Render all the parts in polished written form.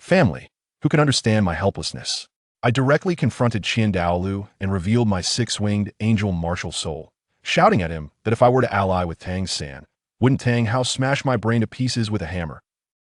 Family, who can understand my helplessness? I directly confronted Dalu and revealed my six-winged angel martial soul, shouting at him that if I were to ally with Tang's San, wouldn't Tang Hao smash my brain to pieces with a hammer?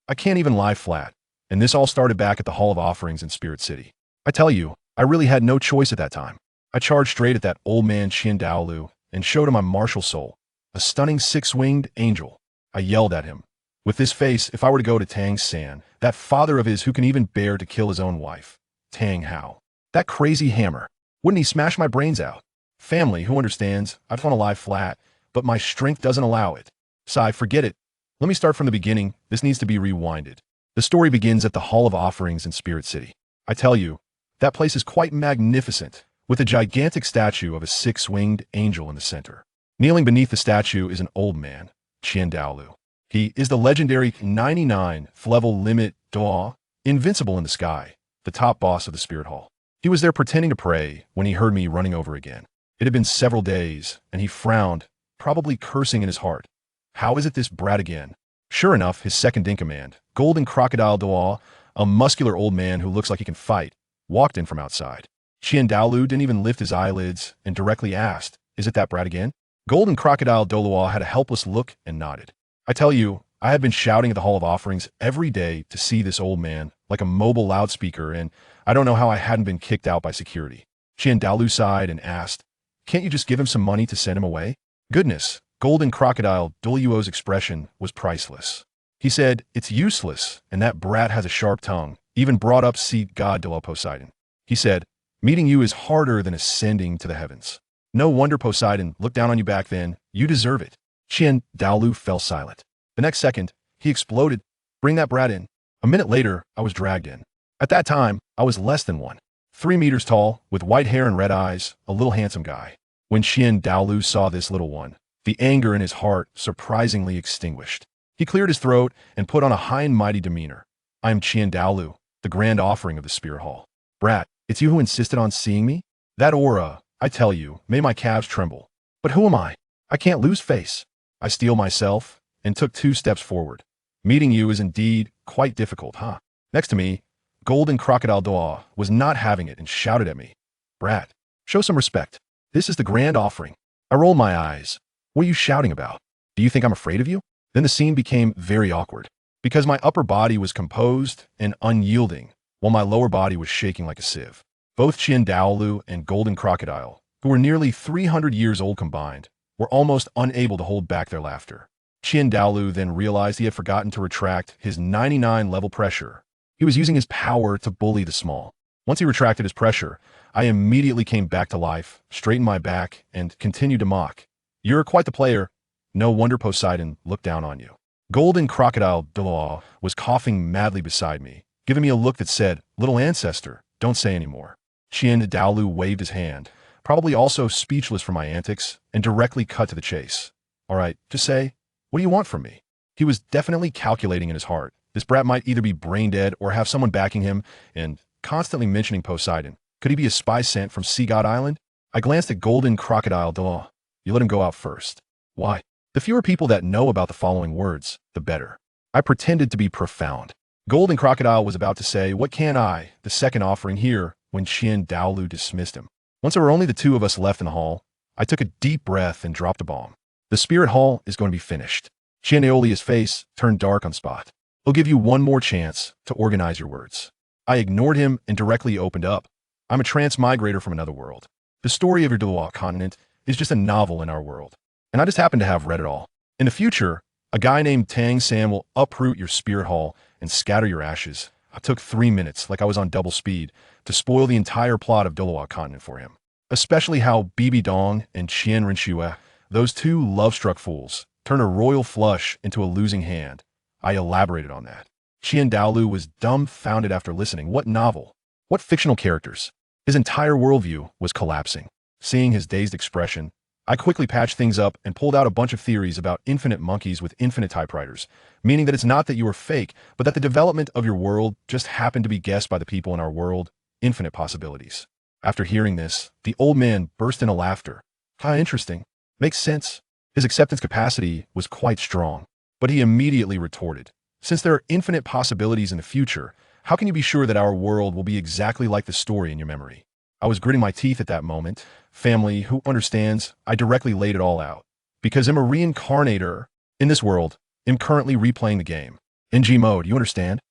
I can't even lie flat, and this all started back at the Hall of Offerings in Spirit City. I tell you, I really had no choice at that time. I charged straight at that old man Dalu and showed him my martial soul, a stunning six-winged angel. I yelled at him. With this face, if I were to go to Tang's San, that father of his who can even bear to kill his own wife, Tang Hao, that crazy hammer, wouldn't he smash my brains out? Family, who understands, I just want to lie flat, but my strength doesn't allow it. Sai, forget it. Let me start from the beginning. This needs to be rewinded. The story begins at the Hall of Offerings in Spirit City. I tell you, that place is quite magnificent, with a gigantic statue of a six-winged angel in the center. Kneeling beneath the statue is an old man, Dalu. He is the legendary 99th level limit Douluo, invincible in the sky, the top boss of the Spirit Hall. He was there pretending to pray when he heard me running over again. It had been several days, and he frowned, probably cursing in his heart. How is it this brat again? Sure enough, his second-in-command, Golden Crocodile Douluo, a muscular old man who looks like he can fight, walked in from outside. Dalu didn't even lift his eyelids and directly asked, "Is it that brat again?" Golden Crocodile Douluo had a helpless look and nodded. I tell you, I had been shouting at the Hall of Offerings every day to see this old man, like a mobile loudspeaker, and I don't know how I hadn't been kicked out by security. Dalu sighed and asked, "Can't you just give him some money to send him away?" Goodness, Golden Crocodile Douluo's expression was priceless. He said, "It's useless, and that brat has a sharp tongue," even brought up seat god Douluo Poseidon. He said, "Meeting you is harder than ascending to the heavens. No wonder Poseidon looked down on you back then. You deserve it." Dalu fell silent. The next second, he exploded. "Bring that brat in." A minute later, I was dragged in. At that time, I was less than 3 meters tall, with white hair and red eyes, a little handsome guy. When Dalu saw this little one, the anger in his heart surprisingly extinguished. He cleared his throat and put on a high and mighty demeanor. "I am Dalu, the grand offering of the Spirit Hall. Brat, it's you who insisted on seeing me? That aura, I tell you, made my calves tremble. But who am I? I can't lose face." I steel myself and took 2 steps forward. "Meeting you is indeed quite difficult, huh?" Next to me, Golden Crocodile Douluo was not having it and shouted at me, "Brat, show some respect. This is the grand offering." I rolled my eyes. "What are you shouting about? Do you think I'm afraid of you?" Then the scene became very awkward, because my upper body was composed and unyielding, while my lower body was shaking like a sieve. Both Dalu and Golden Crocodile, who were nearly 300 years old combined, were almost unable to hold back their laughter. Dalu then realized he had forgotten to retract his 99 level pressure. He was using his power to bully the small. Once he retracted his pressure, I immediately came back to life, straightened my back, and continued to mock. "You're quite the player. No wonder Poseidon looked down on you." Golden Crocodile Douluo was coughing madly beside me, giving me a look that said, "Little ancestor, don't say any more." Dalu waved his hand, probably also speechless from my antics, and directly cut to the chase. "All right, just say, what do you want from me?" He was definitely calculating in his heart. This brat might either be brain dead or have someone backing him, and constantly mentioning Poseidon. Could he be a spy sent from Sea God Island? I glanced at Golden Crocodile Douluo. "You let him go out first." "Why?" "The fewer people that know about the following words, the better." I pretended to be profound. Golden Crocodile was about to say, "What can I, the second offering here," when Dalu dismissed him. Once there were only the 2 of us left in the hall, I took a deep breath and dropped a bomb. The Spirit Hall is going to be finished. Dalu's face turned dark on spot. "I'll give you one more chance to organize your words." I ignored him and directly opened up. "I'm a transmigrator from another world. The story of your Douluo Continent is just a novel in our world, and I just happen to have read it all. In the future, a guy named Tang San will uproot your Spirit Hall and scatter your ashes." I took 3 minutes, like I was on double speed, to spoil the entire plot of Douluo Continent for him. Especially how Bibi Dong and Qian Rinxue, those 2 love-struck fools, turned a royal flush into a losing hand. I elaborated on that. Dalu was dumbfounded after listening. What novel? What fictional characters? His entire worldview was collapsing. Seeing his dazed expression, I quickly patched things up and pulled out a bunch of theories about infinite monkeys with infinite typewriters, meaning that it's not that you are fake, but that the development of your world just happened to be guessed by the people in our world. Infinite possibilities. After hearing this, the old man burst into laughter. Interesting. Makes sense." His acceptance capacity was quite strong, but he immediately retorted, "Since there are infinite possibilities in the future, How can you be sure that our world will be exactly like the story in your memory? I was gritting my teeth at that moment. Family, who understands? I directly laid it all out. Because I'm a reincarnator in this world. I'm currently replaying the game. NG mode, you understand?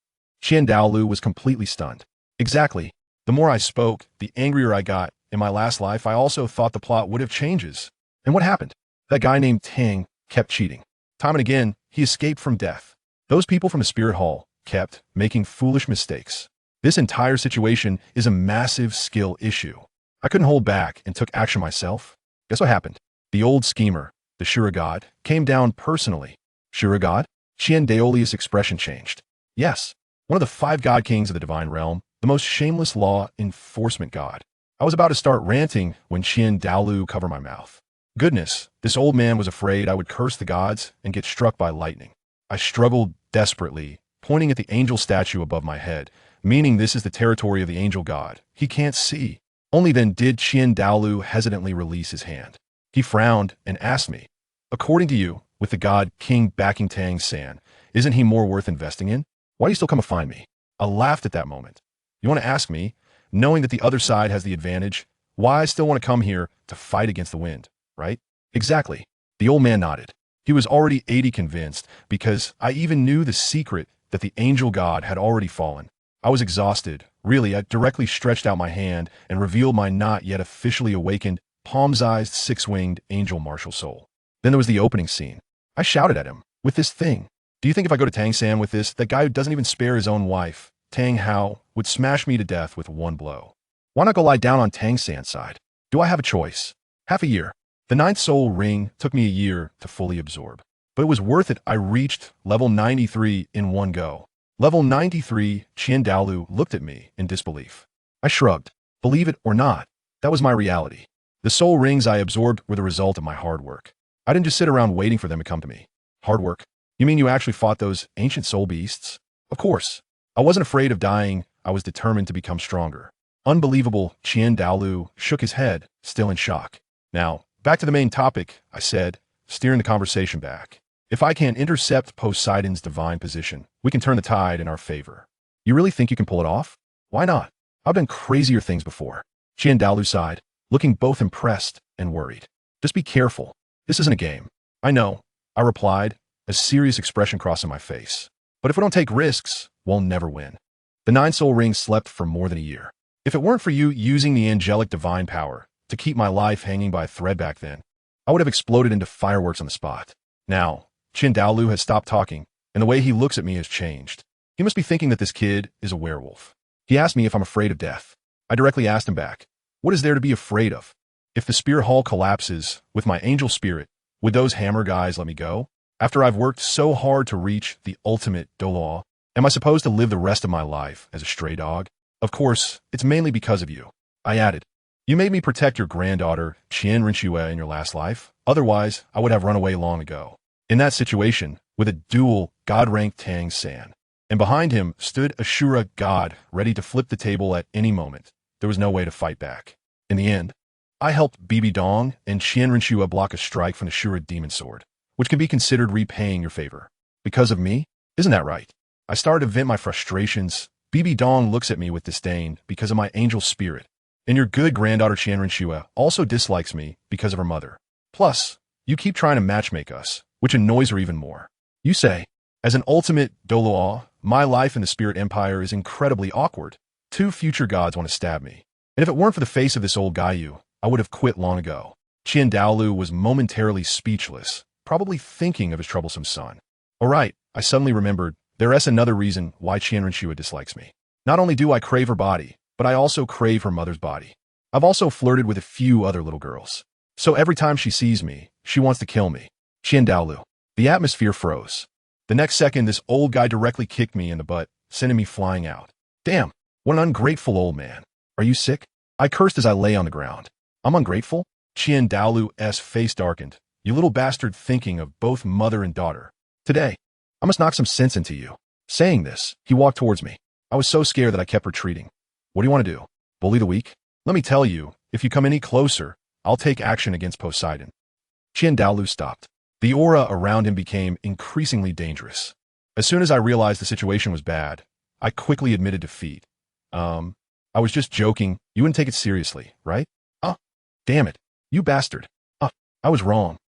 Dalu was completely stunned. Exactly. The more I spoke, the angrier I got. In my last life, I also thought the plot would have changes. And what happened? That guy named Tang kept cheating. Time and again, he escaped from death. Those people from the spirit hall kept making foolish mistakes. This entire situation is a massive skill issue. I couldn't hold back and took action myself. Guess what happened? The old schemer, the Shura god, came down personally. Shura god? Daoli's expression changed. Yes, one of the 5 god kings of the divine realm, the most shameless law enforcement god. I was about to start ranting when Dalu covered my mouth. Goodness, this old man was afraid I would curse the gods and get struck by lightning. I struggled desperately, pointing at the angel statue above my head, meaning this is the territory of the angel god. He can't see. Only then did Dalu hesitantly release his hand. He frowned and asked me, according to you, with the god king backing Tang San, isn't he more worth investing in? Why do you still come to find me? I laughed at that moment. You want to ask me, knowing that the other side has the advantage, why I still want to come here to fight against the wind, right? Exactly. The old man nodded. He was already 80 convinced because I even knew the secret that the angel god had already fallen. I was exhausted. Really, I directly stretched out my hand and revealed my not yet officially awakened, palm-sized, 6-winged angel martial soul. Then there was the opening scene. I shouted at him, with this thing. Do you think if I go to Tang San with this, that guy who doesn't even spare his own wife, Tang Hao, would smash me to death with one blow? Why not go lie down on Tang San's side? Do I have a choice? Half a year. The 9th soul ring took me a year to fully absorb. But it was worth it. I reached level 93 in one go. Level 93, Dalu looked at me in disbelief. I shrugged. Believe it or not, that was my reality. The soul rings I absorbed were the result of my hard work. I didn't just sit around waiting for them to come to me. Hard work? You mean you actually fought those ancient soul beasts? Of course. I wasn't afraid of dying. I was determined to become stronger. Unbelievable, Dalu shook his head, still in shock. Now, back to the main topic, I said, steering the conversation back. If I can intercept Poseidon's divine position, we can turn the tide in our favor. You really think you can pull it off? Why not? I've done crazier things before. Dalu sighed, looking both impressed and worried. Just be careful. This isn't a game. I know, I replied, a serious expression crossing my face. But if we don't take risks, we'll never win. The 9 soul rings slept for more than a year. If it weren't for you using the angelic divine power to keep my life hanging by a thread back then, I would have exploded into fireworks on the spot. Now, Dalu has stopped talking, and the way he looks at me has changed. He must be thinking that this kid is a werewolf. He asked me if I'm afraid of death. I directly asked him back, what is there to be afraid of? If the spirit hall collapses with my angel spirit, would those hammer guys let me go? After I've worked so hard to reach the ultimate Douluo, am I supposed to live the rest of my life as a stray dog? Of course, it's mainly because of you. I added, you made me protect your granddaughter, Rinshue, in your last life. Otherwise, I would have run away long ago. In that situation, with a dual god-ranked Tang San, and behind him stood a Shura god ready to flip the table at any moment, there was no way to fight back. In the end, I helped Bibi Dong and Rinshue block a strike from the Shura demon sword, which can be considered repaying your favor. Because of me? Isn't that right? I started to vent my frustrations. Bibi Dong looks at me with disdain because of my angel spirit, and your good granddaughter Rinshue also dislikes me because of her mother. Plus, you keep trying to matchmake us, which annoys her even more. You say, as an ultimate Douluo, my life in the spirit empire is incredibly awkward. 2 future gods want to stab me. And if it weren't for the face of this old Gaiyu, I would have quit long ago. Dalu was momentarily speechless, probably thinking of his troublesome son. All right, I suddenly remembered, there's another reason why Rinshue dislikes me. Not only do I crave her body, but I also crave her mother's body. I've also flirted with a few other little girls. So every time she sees me, she wants to kill me. Dalu. The atmosphere froze. The next second, this old guy directly kicked me in the butt, sending me flying out. Damn, what an ungrateful old man. Are you sick? I cursed as I lay on the ground. I'm ungrateful? Dalu's face darkened. You little bastard, thinking of both mother and daughter. Today, I must knock some sense into you. Saying this, he walked towards me. I was so scared that I kept retreating. What do you want to do? Bully the weak? Let me tell you, if you come any closer, I'll take action against Poseidon. Dalu stopped. The aura around him became increasingly dangerous. As soon as I realized the situation was bad, I quickly admitted defeat. I was just joking. You wouldn't take it seriously, right? Oh, damn it. You bastard. Oh, I was wrong.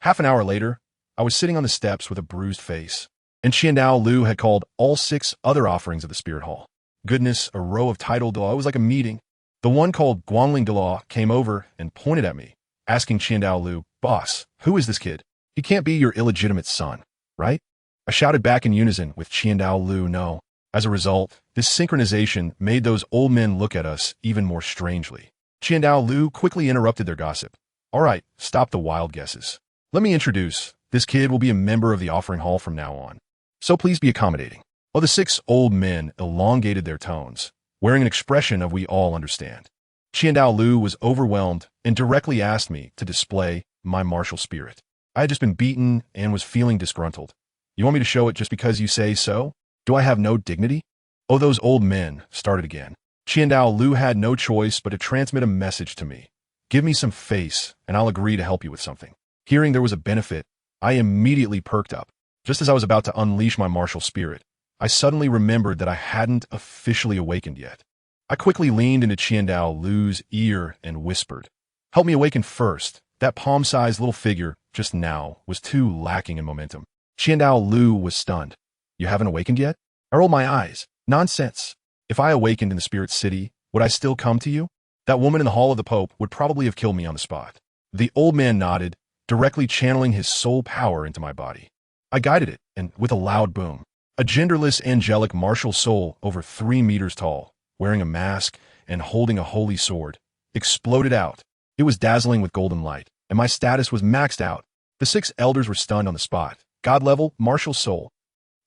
Half an hour later, I was sitting on the steps with a bruised face, and Qiandao Lu had called all 6 other offerings of the Spirit Hall. Goodness, a row of title Dalu. It was like a meeting. The one called Guangling Dalu came over and pointed at me, asking Qiandao Lu, "Boss, who is this kid? He can't be your illegitimate son, right?" I shouted back in unison with Qiandao Lu, "No." As a result, this synchronization made those old men look at us even more strangely. Qiandao Lu quickly interrupted their gossip. "All right, stop the wild guesses. Let me introduce. This kid will be a member of the offering hall from now on. So please be accommodating." Well, the 6 old men elongated their tones, wearing an expression of "we all understand." Qiandao Lu was overwhelmed and directly asked me to display my martial spirit. I had just been beaten and was feeling disgruntled. "You want me to show it just because you say so? Do I have no dignity?" Oh, those old men started again. Qiandao Lu had no choice but to transmit a message to me. "Give me some face, and I'll agree to help you with something." Hearing there was a benefit, I immediately perked up. Just as I was about to unleash my martial spirit, I suddenly remembered that I hadn't officially awakened yet. I quickly leaned into Qiandao Lu's ear and whispered, "Help me awaken first. That palm-sized little figure just now was too lacking in momentum." Qiandao Lu was stunned. "You haven't awakened yet?" I rolled my eyes. "Nonsense. If I awakened in the spirit city, would I still come to you? That woman in the hall of the Pope would probably have killed me on the spot." The old man nodded, directly channeling his soul power into my body. I guided it, and with a loud boom, a genderless angelic martial soul over 3 meters tall, wearing a mask and holding a holy sword, exploded out. It was dazzling with golden light, and my status was maxed out. The 6 elders were stunned on the spot. God-level martial soul.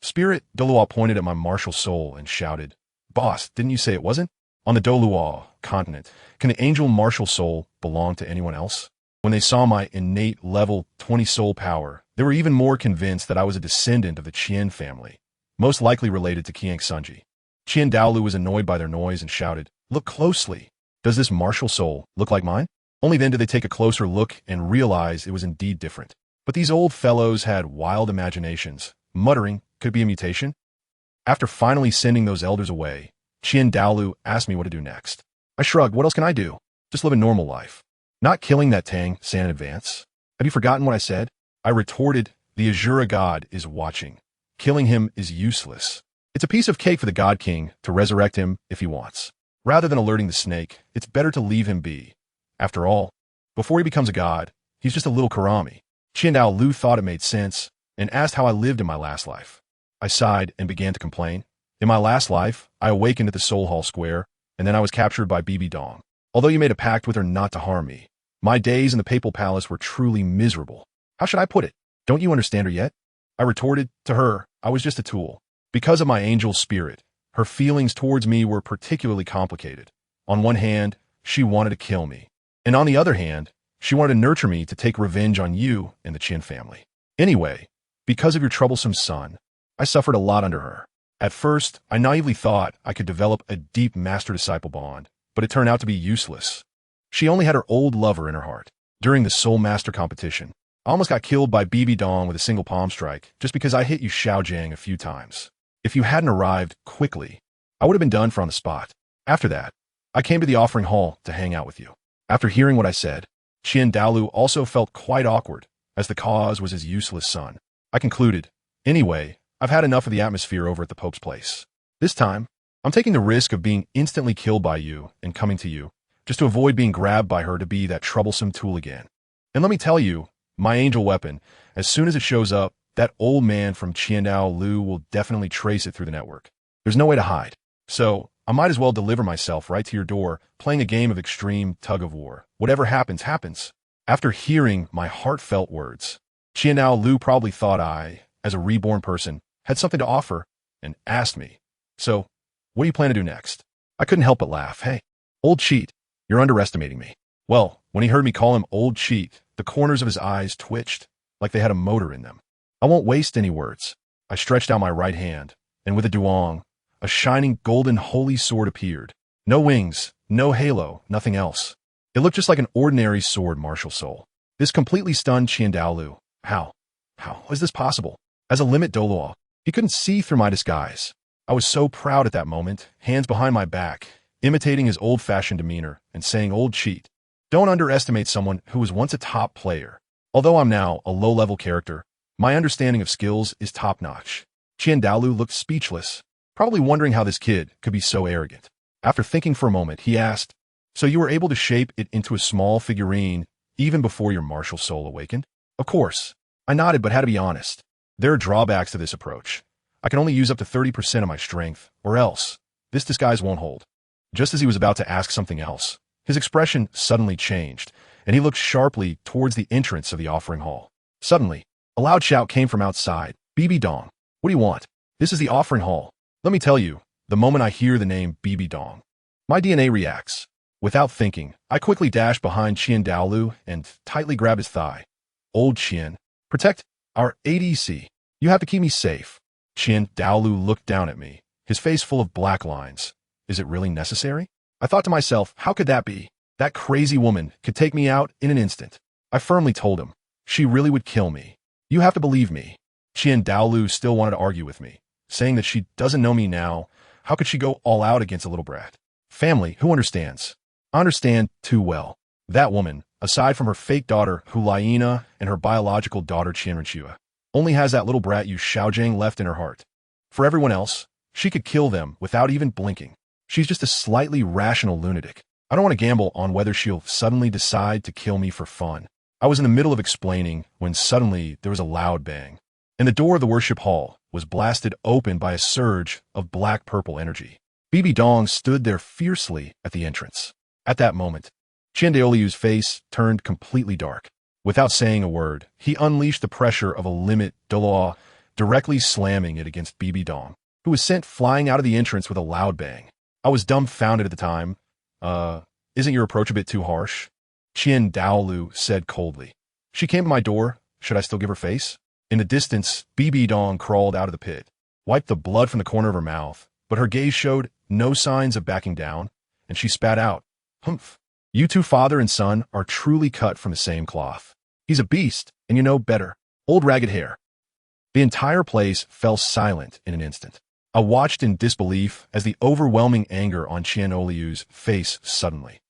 Spirit, Douluo pointed at my martial soul and shouted, "Boss, didn't you say it wasn't? On the Douluo Continent, can the angel martial soul belong to anyone else?" When they saw my innate level 20 soul power, they were even more convinced that I was a descendant of the Qian family, most likely related to Qiang Sunji. Qiandao Lu was annoyed by their noise and shouted, "Look closely. Does this martial soul look like mine?" Only then did they take a closer look and realize it was indeed different. But these old fellows had wild imaginations, muttering, "Could it be a mutation?" After finally sending those elders away, Qiandao Lu asked me what to do next. I shrugged. What else can I do? Just live a normal life. Not killing that Tang San in advance. Have you forgotten what I said? I retorted, "The Azura god is watching. Killing him is useless. It's a piece of cake for the God King to resurrect him if he wants. Rather than alerting the snake, it's better to leave him be. After all, before he becomes a god, he's just a little Karami." Qiandao Lu thought it made sense and asked how I lived in my last life. I sighed and began to complain. In my last life, I awakened at the Soul Hall Square, and then I was captured by Bibi Dong. Although you made a pact with her not to harm me, my days in the Papal Palace were truly miserable. How should I put it? Don't you understand her yet? I retorted. To her, I was just a tool. Because of my angel spirit, her feelings towards me were particularly complicated. On one hand, she wanted to kill me. And on the other hand, she wanted to nurture me to take revenge on you and the Qin family. Anyway, because of your troublesome son, I suffered a lot under her. At first, I naively thought I could develop a deep master-disciple bond, but it turned out to be useless. She only had her old lover in her heart. During the Soul Master competition, I almost got killed by Bibi Dong with a single palm strike just because I hit you Xiaojiang a few times. If you hadn't arrived quickly, I would have been done for on the spot. After that, I came to the offering hall to hang out with you. After hearing what I said, Qiandao Lu also felt quite awkward, as the cause was his useless son. I concluded, "Anyway, I've had enough of the atmosphere over at the Pope's place. This time, I'm taking the risk of being instantly killed by you and coming to you, just to avoid being grabbed by her to be that troublesome tool again. And let me tell you, my angel weapon, as soon as it shows up, that old man from Qiandao Lu will definitely trace it through the network. There's no way to hide. So, I might as well deliver myself right to your door, playing a game of extreme tug-of-war. Whatever happens, happens." After hearing my heartfelt words, Qiandao Lu probably thought I, as a reborn person, had something to offer, and asked me, "So, what do you plan to do next?" I couldn't help but laugh. "Hey, old cheat, you're underestimating me." Well, when he heard me call him old cheat, the corners of his eyes twitched, like they had a motor in them. I won't waste any words. I stretched out my right hand, and with a duong, a shining golden holy sword appeared. No wings, no halo, nothing else. It looked just like an ordinary sword, martial soul. This completely stunned Qiandao Lu. How is this possible? As a limit Douluo, he couldn't see through my disguise. I was so proud at that moment, hands behind my back, imitating his old-fashioned demeanor and saying, "Old cheat." Don't underestimate someone who was once a top player. Although I'm now a low-level character, my understanding of skills is top-notch. Dalu looked speechless, probably wondering how this kid could be so arrogant. After thinking for a moment, he asked, "So you were able to shape it into a small figurine even before your martial soul awakened?" Of course. I nodded but had to be honest. There are drawbacks to this approach. I can only use up to 30% of my strength, or else this disguise won't hold. Just as he was about to ask something else, his expression suddenly changed, and he looked sharply towards the entrance of the offering hall. Suddenly, a loud shout came from outside. "Bibi Dong, what do you want? This is the offering hall." Let me tell you, the moment I hear the name Bibi Dong, my DNA reacts. Without thinking, I quickly dashed behind Dalu and tightly grabbed his thigh. "Old Qian, protect our ADC. You have to keep me safe." Dalu looked down at me, his face full of black lines. Is it really necessary? I thought to myself, how could that be? That crazy woman could take me out in an instant. I firmly told him, she really would kill me. You have to believe me. Dalu still wanted to argue with me, saying that she doesn't know me now. How could she go all out against a little brat? Family, who understands? I understand too well. That woman, aside from her fake daughter Hulaina and her biological daughter Qianrenchua, only has that little brat Yu Xiaojing left in her heart. For everyone else, she could kill them without even blinking. She's just a slightly rational lunatic. I don't want to gamble on whether she'll suddenly decide to kill me for fun. I was in the middle of explaining when suddenly there was a loud bang, and the door of the worship hall was blasted open by a surge of black-purple energy. Bibi Dong stood there fiercely at the entrance. At that moment, Daolu's face turned completely dark. Without saying a word, he unleashed the pressure of a limit Douluo, directly slamming it against Bibi Dong, who was sent flying out of the entrance with a loud bang. I was dumbfounded at the time. Isn't your approach a bit too harsh?" Dalu said coldly. "She came to my door. Should I still give her face?" In the distance, Bibi Dong crawled out of the pit, wiped the blood from the corner of her mouth, but her gaze showed no signs of backing down, and she spat out, "Humph. You two father and son are truly cut from the same cloth. He's a beast, and you know better. Old ragged hair." The entire place fell silent in an instant. I watched in disbelief as the overwhelming anger on Daolu's face suddenly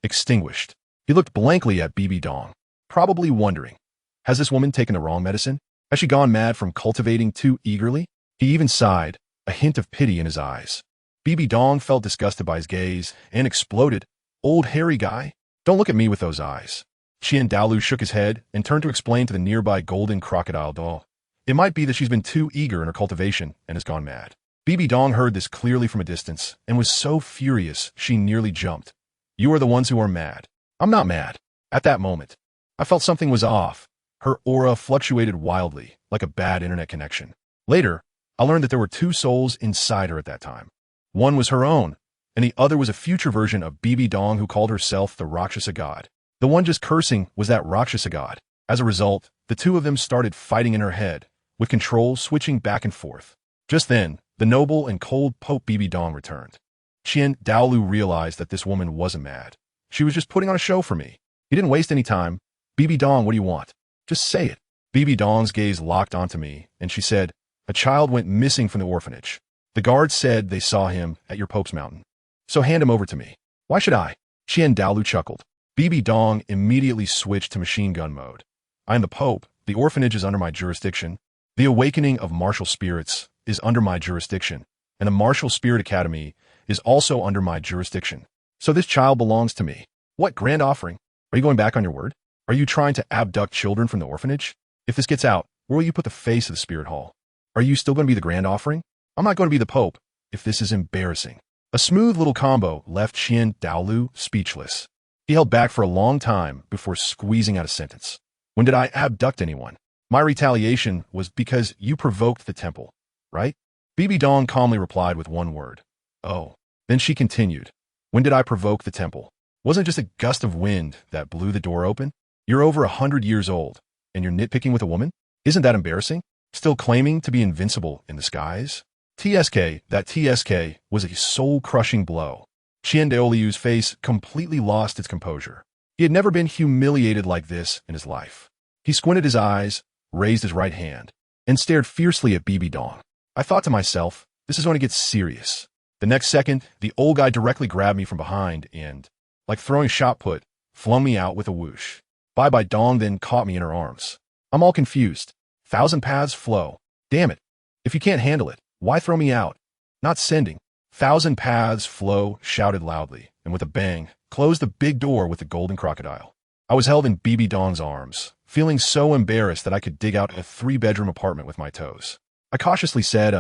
extinguished. He looked blankly at Bibi Dong, probably wondering, has this woman taken the wrong medicine? Has she gone mad from cultivating too eagerly? He even sighed, a hint of pity in his eyes. Bibi Dong felt disgusted by his gaze and exploded. "Old hairy guy, don't look at me with those eyes." Dalu shook his head and turned to explain to the nearby golden crocodile doll. It might be that she's been too eager in her cultivation and has gone mad. Bibi Dong heard this clearly from a distance and was so furious she nearly jumped. "You are the ones who are mad. I'm not mad." At that moment, I felt something was off. Her aura fluctuated wildly, like a bad internet connection. Later, I learned that there were two souls inside her at that time. One was her own, and the other was a future version of Bibi Dong who called herself the Rakshasa God. The one just cursing was that Rakshasa God. As a result, the two of them started fighting in her head, with control switching back and forth. Just then, the noble and cold Pope Bibi Dong returned. Dalu realized that this woman wasn't mad. She was just putting on a show for me. He didn't waste any time. "Bibi Dong, what do you want? Just say it." Bibi Dong's gaze locked onto me, and she said, "A child went missing from the orphanage. The guards said they saw him at your Pope's mountain. So hand him over to me." "Why should I?" Dalu chuckled. Bibi Dong immediately switched to machine gun mode. "I am the Pope. The orphanage is under my jurisdiction. The awakening of martial spirits is under my jurisdiction, and the Martial Spirit Academy is also under my jurisdiction. So this child belongs to me. What grand offering? Are you going back on your word? Are you trying to abduct children from the orphanage? If this gets out, where will you put the face of the spirit hall? Are you still going to be the grand offering? I'm not going to be the Pope if this is embarrassing." A smooth little combo left Dalu speechless. He held back for a long time before squeezing out a sentence. "When did I abduct anyone? My retaliation was because you provoked the temple, right?" Bibi Dong calmly replied with one word. "Oh." Then she continued. "When did I provoke the temple? Wasn't it just a gust of wind that blew the door open? You're over 100 years old, and you're nitpicking with a woman? Isn't that embarrassing? Still claiming to be invincible in the skies?" That TSK was a soul-crushing blow. Daolu's face completely lost its composure. He had never been humiliated like this in his life. He squinted his eyes, raised his right hand, and stared fiercely at Bibi Dong. I thought to myself, This is when it gets serious. The next second, the old guy directly grabbed me from behind and, like throwing shot put, flung me out with a whoosh. Bye-bye Dong then caught me in her arms. I'm all confused. Thousand paths flow. Damn it. If you can't handle it, why throw me out? Not sending. Thousand paths flow, shouted loudly, and with a bang, closed the big door with the golden crocodile. I was held in BB Dong's arms, feeling so embarrassed that I could dig out a 3-bedroom apartment with my toes. I cautiously said,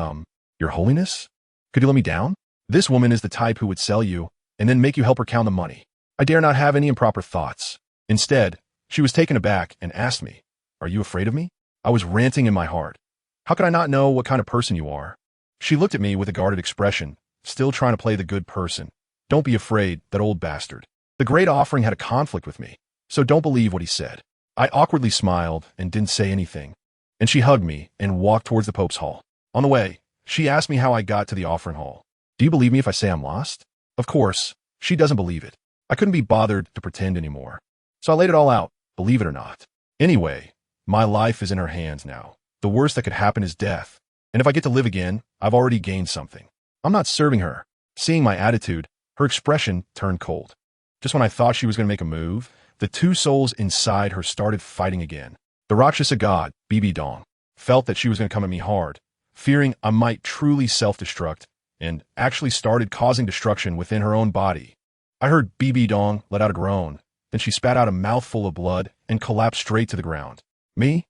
Your Holiness? Could you let me down? This woman is the type who would sell you and then make you help her count the money. I dare not have any improper thoughts. Instead, she was taken aback and asked me, Are you afraid of me? I was ranting in my heart. How could I not know what kind of person you are? She looked at me with a guarded expression, still trying to play the good person. Don't be afraid, that old bastard. The great offering had a conflict with me, so don't believe what he said. I awkwardly smiled and didn't say anything, and she hugged me and walked towards the Pope's hall. On the way, she asked me how I got to the offering hall. Do you believe me if I say I'm lost? Of course, she doesn't believe it. I couldn't be bothered to pretend anymore. So I laid it all out, believe it or not. Anyway, my life is in her hands now. The worst that could happen is death. And if I get to live again, I've already gained something. I'm not serving her. Seeing my attitude, her expression turned cold. Just when I thought she was going to make a move, the two souls inside her started fighting again. The Rakshasa god, BB Dong, felt that she was going to come at me hard, fearing I might truly self-destruct, and actually started causing destruction within her own body. I heard BB Dong let out a groan, then she spat out a mouthful of blood and collapsed straight to the ground. Me?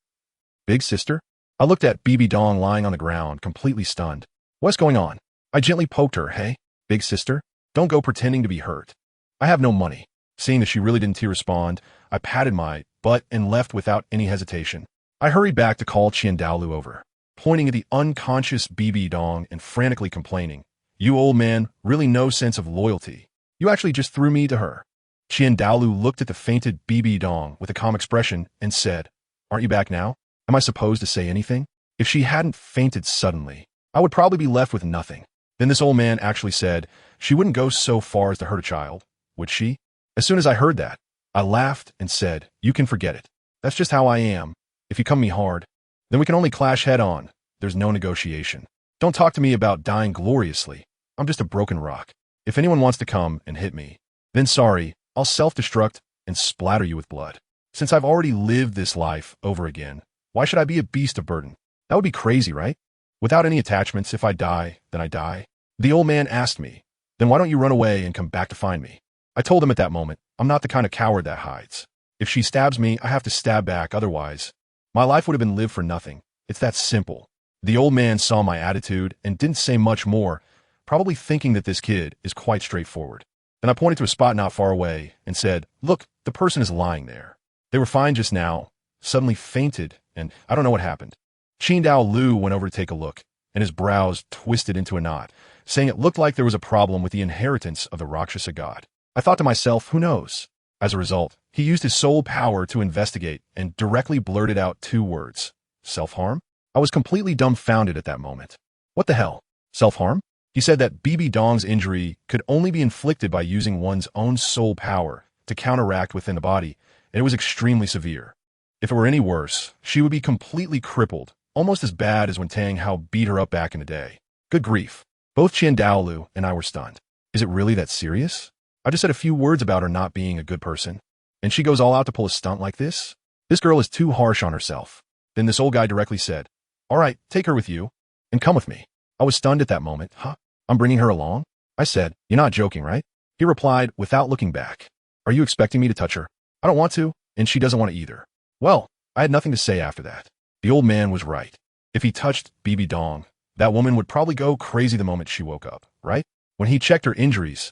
Big sister? I looked at BB Dong lying on the ground, completely stunned. What's going on? I gently poked her. Hey, big sister, don't go pretending to be hurt. I have no money. Seeing that she really didn't respond, I patted my butt and left without any hesitation. I hurried back to call Dalu over, pointing at the unconscious BB Dong and frantically complaining, You old man, really no sense of loyalty. You actually just threw me to her. Dalu looked at the fainted BB Dong with a calm expression and said, Aren't you back now? Am I supposed to say anything? If she hadn't fainted suddenly, I would probably be left with nothing. Then this old man actually said she wouldn't go so far as to hurt a child, would she? As soon as I heard that, I laughed and said, You can forget it. That's just how I am. If you come me hard, then we can only clash head on. There's no negotiation. Don't talk to me about dying gloriously. I'm just a broken rock. If anyone wants to come and hit me, then sorry, I'll self-destruct and splatter you with blood. Since I've already lived this life over again, why should I be a beast of burden? That would be crazy, right? Without any attachments, if I die, then I die. The old man asked me, Then why don't you run away and come back to find me? I told him at that moment, I'm not the kind of coward that hides. If she stabs me, I have to stab back, otherwise my life would have been lived for nothing. It's that simple. The old man saw my attitude and didn't say much more, probably thinking that this kid is quite straightforward. Then I pointed to a spot not far away and said, Look, the person is lying there. They were fine just now, suddenly fainted, and I don't know what happened. Dalu went over to take a look, and his brows twisted into a knot, saying it looked like there was a problem with the inheritance of the Rakshasa god. I thought to myself, who knows? As a result, he used his soul power to investigate and directly blurted out 2 words. Self-harm? I was completely dumbfounded at that moment. What the hell? Self-harm? He said that BB Dong's injury could only be inflicted by using one's own soul power to counteract within the body, and it was extremely severe. If it were any worse, she would be completely crippled, almost as bad as when Tang Hao beat her up back in the day. Good grief. Both Dalu and I were stunned. Is it really that serious? I just said a few words about her not being a good person, and she goes all out to pull a stunt like this? This girl is too harsh on herself. Then this old guy directly said, All right, take her with you, and come with me. I was stunned at that moment. Huh? I'm bringing her along? I said, You're not joking, right? He replied without looking back. Are you expecting me to touch her? I don't want to, and she doesn't want to either. Well, I had nothing to say after that. The old man was right. If he touched BB Dong, that woman would probably go crazy the moment she woke up, right? When he checked her injuries,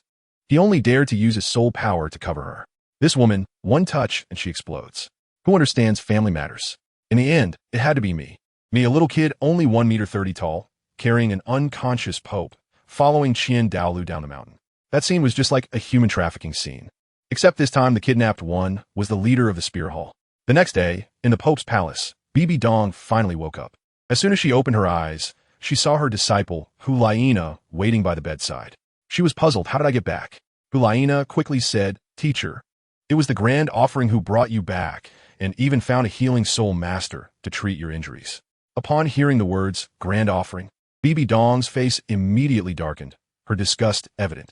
he only dared to use his soul power to cover her. This woman, one touch and she explodes. Who understands family matters? In the end, it had to be me. Me, a little kid only 1.30 meters tall, carrying an unconscious pope, following Dalu down the mountain. That scene was just like a human trafficking scene. Except this time the kidnapped one was the leader of the spear hall. The next day, in the Pope's palace, BB Dong finally woke up. As soon as she opened her eyes, she saw her disciple, Hulaina, waiting by the bedside. She was puzzled. How did I get back? Hulaina quickly said, Teacher, it was the grand offering who brought you back and even found a healing soul master to treat your injuries. Upon hearing the words, grand offering, BB Dong's face immediately darkened, her disgust evident.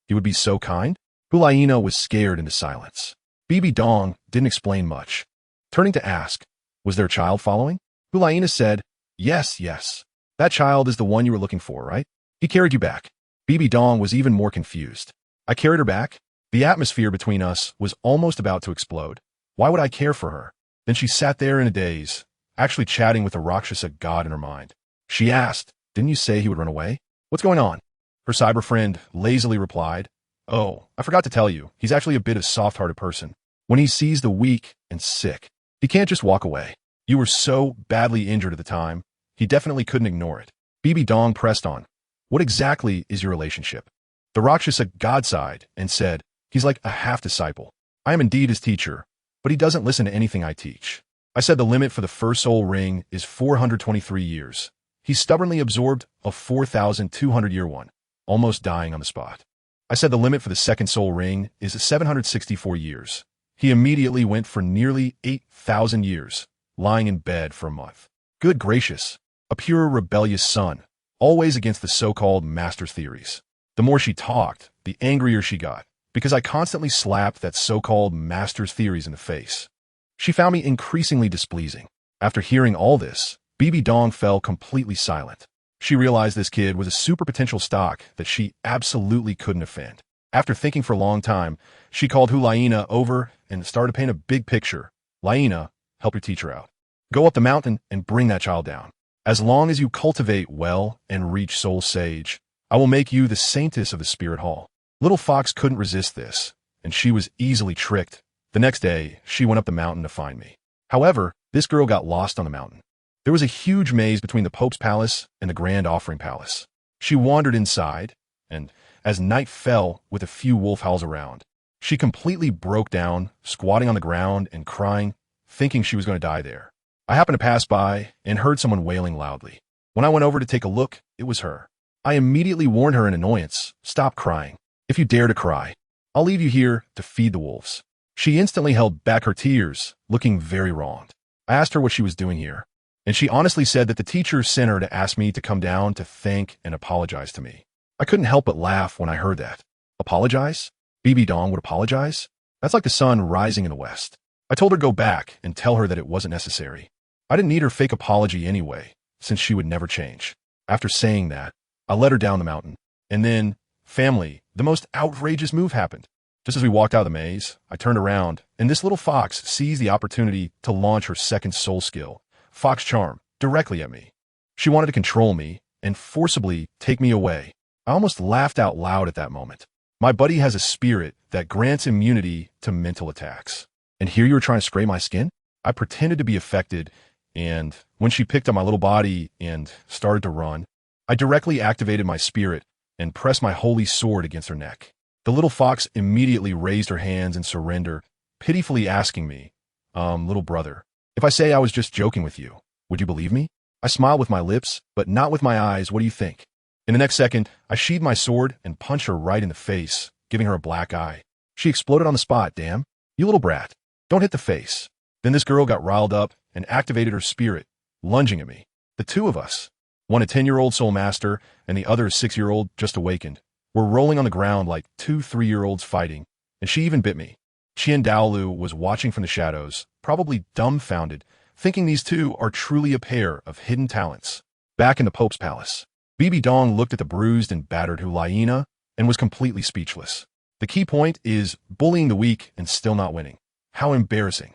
He would be so kind? Hulaina was scared into silence. BB Dong didn't explain much. Turning to ask, was there a child following? Hulaina said, yes, yes. That child is the one you were looking for, right? He carried you back. BB Dong was even more confused. I carried her back? The atmosphere between us was almost about to explode. Why would I care for her? Then she sat there in a daze, actually chatting with the Rakshasa god in her mind. She asked, didn't you say he would run away? What's going on? Her cyber friend lazily replied, oh, I forgot to tell you, he's actually a bit of a soft-hearted person. When he sees the weak and sick, he can't just walk away. You were so badly injured at the time, he definitely couldn't ignore it. BB Dong pressed on. What exactly is your relationship? The Rakshasa god sighed and said, he's like a half-disciple. I am indeed his teacher, but he doesn't listen to anything I teach. I said the limit for the first soul ring is 423 years. He stubbornly absorbed a 4,200-year one, almost dying on the spot. I said the limit for the second soul ring is 764 years. He immediately went for nearly 8,000 years, lying in bed for a month. Good gracious, a pure rebellious son, always against the so-called master's theories. The more she talked, the angrier she got, because I constantly slapped that so-called master's theories in the face. She found me increasingly displeasing. After hearing all this, BB Dong fell completely silent. She realized this kid was a super potential stock that she absolutely couldn't offend. After thinking for a long time, she called Hulaina over and started to paint a big picture. Laina, help your teacher out. Go up the mountain and bring that child down. As long as you cultivate well and reach soul sage, I will make you the saintess of the spirit hall. Little Fox couldn't resist this, and she was easily tricked. The next day, she went up the mountain to find me. However, this girl got lost on the mountain. There was a huge maze between the Pope's palace and the Grand Offering Palace. She wandered inside, and as night fell with a few wolf howls around, she completely broke down, squatting on the ground and crying, thinking she was going to die there. I happened to pass by and heard someone wailing loudly. When I went over to take a look, it was her. I immediately warned her in annoyance, stop crying. If you dare to cry, I'll leave you here to feed the wolves. She instantly held back her tears, looking very wronged. I asked her what she was doing here, and she honestly said that the teacher sent her to ask me to come down to thank and apologize to me. I couldn't help but laugh when I heard that. Apologize? BB Dong would apologize? That's like the sun rising in the west. I told her to go back and tell her that it wasn't necessary. I didn't need her fake apology anyway, since she would never change. After saying that, I led her down the mountain. And then, family, the most outrageous move happened. Just as we walked out of the maze, I turned around, and this little fox seized the opportunity to launch her second soul skill, Fox Charm, directly at me. She wanted to control me and forcibly take me away. I almost laughed out loud at that moment. My buddy has a spirit that grants immunity to mental attacks. And here you were trying to spray my skin? I pretended to be affected, and when she picked up my little body and started to run, I directly activated my spirit and pressed my holy sword against her neck. The little fox immediately raised her hands in surrender, pitifully asking me, little brother, if I say I was just joking with you, would you believe me? I smiled with my lips, but not with my eyes. What do you think? In the next second, I sheathed my sword and punched her right in the face, giving her a black eye. She exploded on the spot, damn. You little brat. Don't hit the face. Then this girl got riled up and activated her spirit, lunging at me. The two of us, one a 10-year-old soul master and the other a 6-year-old just awakened, were rolling on the ground like 2 3-year-olds fighting, and she even bit me. Dalu was watching from the shadows, probably dumbfounded, thinking these two are truly a pair of hidden talents. Back in the Pope's palace, BB Dong looked at the bruised and battered Hulaina and was completely speechless. The key point is bullying the weak and still not winning. How embarrassing.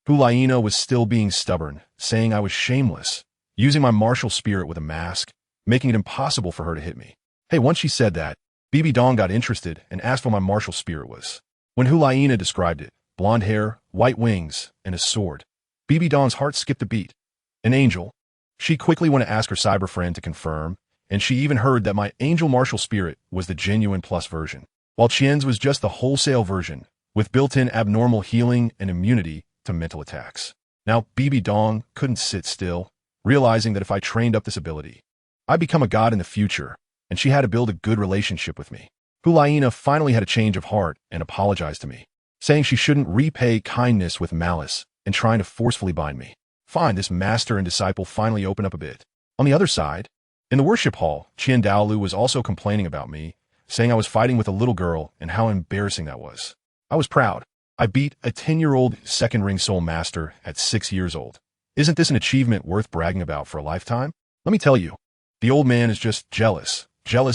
Hulaina was still being stubborn, saying I was shameless, using my martial spirit with a mask, making it impossible for her to hit me. Hey, once she said that, BB Dong got interested and asked what my martial spirit was. When Hulaina described it, blonde hair, white wings, and a sword, BB Dong's heart skipped a beat. An angel. She quickly went to ask her cyber friend to confirm, and she even heard that my angel martial spirit was the genuine plus version, while Qian's was just the wholesale version, with built-in abnormal healing and immunity to mental attacks. Now, BB Dong couldn't sit still, realizing that if I trained up this ability, I'd become a god in the future, and she had to build a good relationship with me. Hulaina finally had a change of heart and apologized to me, saying she shouldn't repay kindness with malice and trying to forcefully bind me. Fine, this master and disciple finally opened up a bit. On the other side, In the worship hall, Dalu was also complaining about me, saying I was fighting with a little girl and how embarrassing that was. I was proud. I beat a 10-year-old second ring soul master at 6 years old. Isn't this an achievement worth bragging about for a lifetime? Let me tell you, the old man is just jealous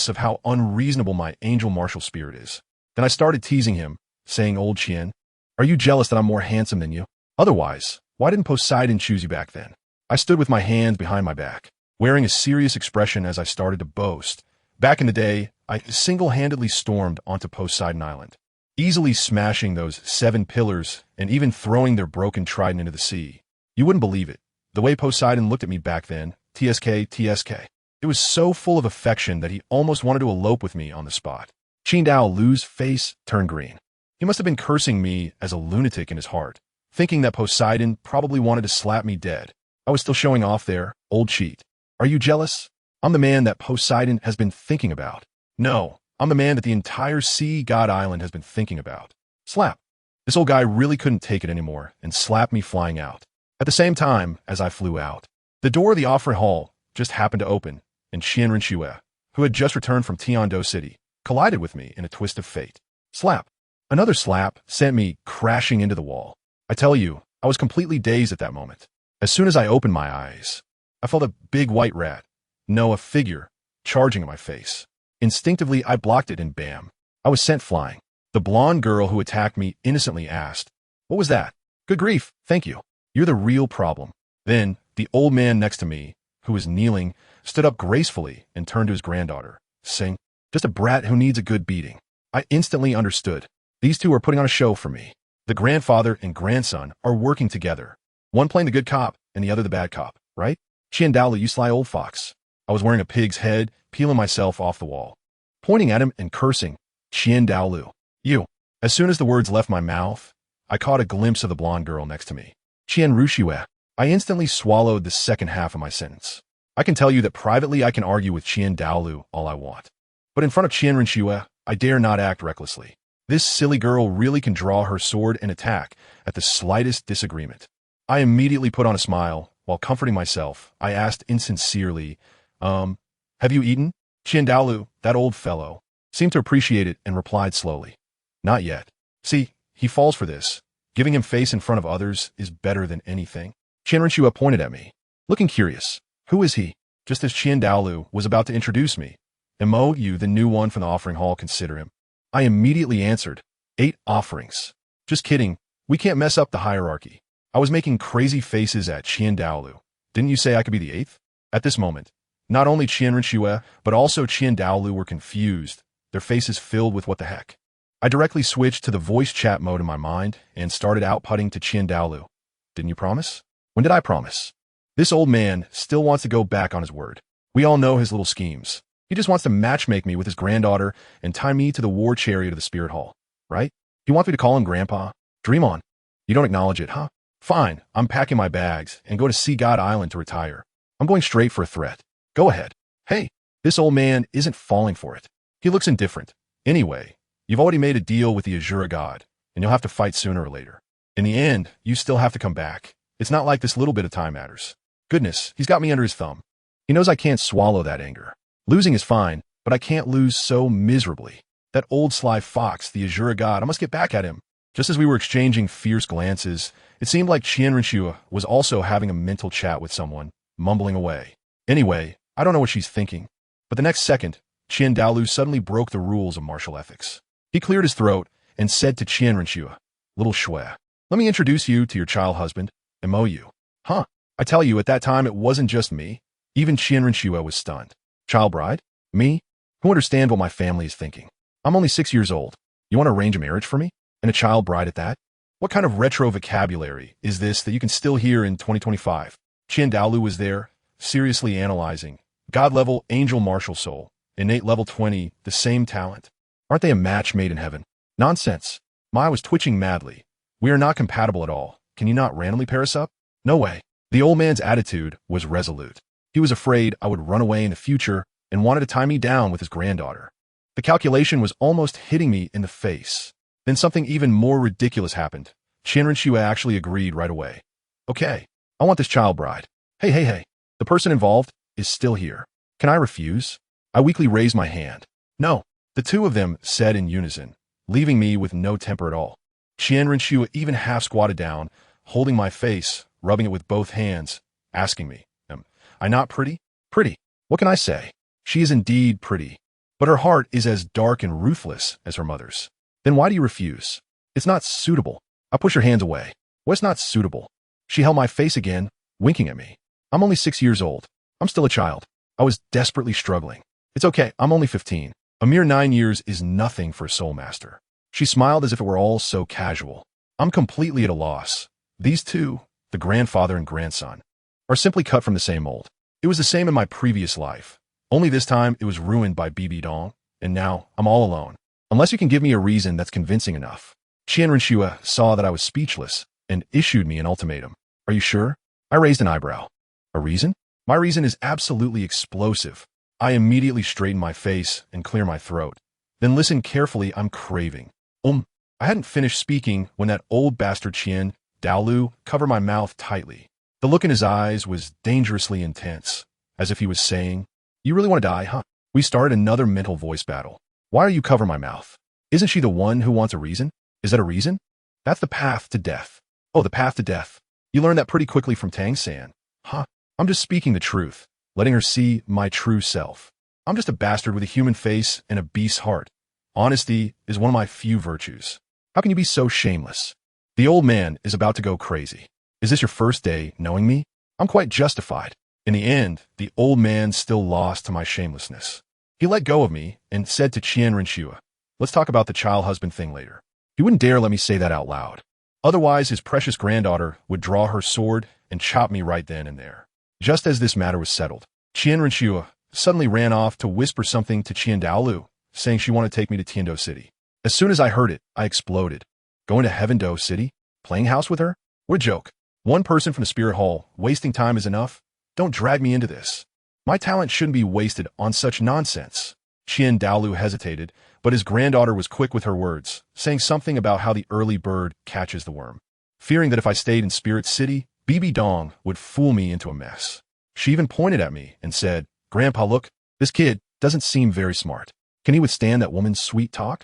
of how unreasonable my angel martial spirit is. Then I started teasing him, saying, "Old Qian, are you jealous that I'm more handsome than you? Otherwise, why didn't Poseidon choose you back then?" I stood with my hands behind my back, wearing a serious expression as I started to boast. Back in the day, I single-handedly stormed onto Poseidon Island, easily smashing those 7 pillars and even throwing their broken trident into the sea. You wouldn't believe it. The way Poseidon looked at me back then, TSK. It was so full of affection that he almost wanted to elope with me on the spot. Dalu's face turned green. He must have been cursing me as a lunatic in his heart, thinking that Poseidon probably wanted to slap me dead. I was still showing off there, old cheat. Are you jealous? I'm the man that Poseidon has been thinking about. No, I'm the man that the entire sea god island has been thinking about. Slap. This old guy really couldn't take it anymore and slapped me flying out. At the same time as I flew out, the door of the offering hall just happened to open, and Qian, who had just returned from Tiando City, collided with me in a twist of fate. Slap. Another slap sent me crashing into the wall. I tell you, I was completely dazed at that moment. As soon as I opened my eyes, I felt a big white rat, no, a figure, charging at my face. Instinctively, I blocked it and bam, I was sent flying. The blonde girl who attacked me innocently asked, "What was that?" "Good grief, thank you. You're the real problem." Then, the old man next to me, who was kneeling, stood up gracefully and turned to his granddaughter, saying, "Just a brat who needs a good beating." I instantly understood. These two are putting on a show for me. The grandfather and grandson are working together. One playing the good cop and the other the bad cop, right? Dalu, you sly old fox. I was wearing a pig's head, peeling myself off the wall, pointing at him and cursing, "Dalu, you." As soon as the words left my mouth, I caught a glimpse of the blonde girl next to me. "Qian." I instantly swallowed the second half of my sentence. I can tell you that privately I can argue with Dalu all I want. But in front of Qian, I dare not act recklessly. This silly girl really can draw her sword and attack at the slightest disagreement. I immediately put on a smile. While comforting myself, I asked insincerely, have you eaten?" Dalu, that old fellow, seemed to appreciate it and replied slowly, "Not yet." See, he falls for this. Giving him face in front of others is better than anything. Qian pointed at me, looking curious. "Who is he?" Just as Dalu was about to introduce me, "You, the new one from the offering hall, consider him." I immediately answered, 8 offerings. Just kidding, we can't mess up the hierarchy. I was making crazy faces at Dalu. Didn't you say I could be the 8th? At this moment, not only Qian, but also Dalu were confused, their faces filled with what the heck. I directly switched to the voice chat mode in my mind and started outputting to Dalu. "Didn't you promise?" "When did I promise?" This old man still wants to go back on his word. We all know his little schemes. He just wants to matchmake me with his granddaughter and tie me to the war chariot of the spirit hall, right? You want me to call him Grandpa? Dream on. You don't acknowledge it, huh? Fine, I'm packing my bags and go to Sea God Island to retire. I'm going straight for a threat. Go ahead. Hey, this old man isn't falling for it. He looks indifferent. Anyway, you've already made a deal with the Azura god, and you'll have to fight sooner or later. In the end, you still have to come back. It's not like this little bit of time matters. Goodness, he's got me under his thumb. He knows I can't swallow that anger. Losing is fine, but I can't lose so miserably. That old sly fox, the Azura god, I must get back at him. Just as we were exchanging fierce glances, it seemed like Qian was also having a mental chat with someone, mumbling away. Anyway, I don't know what she's thinking. But the next second, Dalu suddenly broke the rules of martial ethics. He cleared his throat and said to Qian, "Little Shui, let me introduce you to your child husband, Imoyu." Huh? I tell you, at that time, it wasn't just me. Even Qian was stunned. Child bride? Me? Who understands what my family is thinking? I'm only 6 years old. You want to arrange a marriage for me? And a child bride at that? What kind of retro vocabulary is this that you can still hear in 2025? Dalu was there, seriously analyzing. God level angel martial soul. Innate level 20, the same talent. Aren't they a match made in heaven? Nonsense. My eye was twitching madly. We are not compatible at all. Can you not randomly pair us up? No way. The old man's attitude was resolute. He was afraid I would run away in the future and wanted to tie me down with his granddaughter. The calculation was almost hitting me in the face. Then something even more ridiculous happened. Qian actually agreed right away. Okay, I want this child bride. Hey. The person involved is still here. Can I refuse? I weakly raised my hand. No, the two of them said in unison, leaving me with no temper at all. Qian Renshua even half squatted down, holding my face, rubbing it with both hands, asking me, am I not pretty? Pretty. What can I say? She is indeed pretty, but her heart is as dark and ruthless as her mother's. Then why do you refuse? It's not suitable. I push her hands away. What's not suitable? She held my face again, winking at me. I'm only 6 years old. I'm still a child. I was desperately struggling. It's okay, I'm only 15. A mere 9 years is nothing for a soul master. She smiled as if it were all so casual. I'm completely at a loss. These two, the grandfather and grandson, are simply cut from the same mold. It was the same in my previous life. Only this time it was ruined by Bibi Dong, and now I'm all alone. Unless you can give me a reason that's convincing enough. Qian Renshua saw that I was speechless and issued me an ultimatum. Are you sure? I raised an eyebrow. A reason? My reason is absolutely explosive. I immediately straighten my face and clear my throat. Then listen carefully, I'm craving. I hadn't finished speaking when that old bastard Qian, Dalu, covered my mouth tightly. The look in his eyes was dangerously intense, as if he was saying, you really want to die, huh? We started another mental voice battle. Why are you covering my mouth? Isn't she the one who wants a reason? Is that a reason? That's the path to death. Oh, the path to death. You learned that pretty quickly from Tang-san. Huh? I'm just speaking the truth, letting her see my true self. I'm just a bastard with a human face and a beast's heart. Honesty is one of my few virtues. How can you be so shameless? The old man is about to go crazy. Is this your first day knowing me? I'm quite justified. In the end, the old man still lost to my shamelessness. He let go of me and said to Qian Renshua, let's talk about the child husband thing later. He wouldn't dare let me say that out loud. Otherwise, his precious granddaughter would draw her sword and chop me right then and there. Just as this matter was settled, Qian Renshua suddenly ran off to whisper something to Qian Dalu, saying she wanted to take me to Tiando City. As soon as I heard it, I exploded. Going to Heaven-Do City? Playing house with her? What a joke. One person from the Spirit Hall, wasting time is enough? Don't drag me into this. My talent shouldn't be wasted on such nonsense. Qian Dalu hesitated, but his granddaughter was quick with her words, saying something about how the early bird catches the worm. Fearing that if I stayed in Spirit City, Bibi Dong would fool me into a mess. She even pointed at me and said, Grandpa, look, this kid doesn't seem very smart. Can he withstand that woman's sweet talk?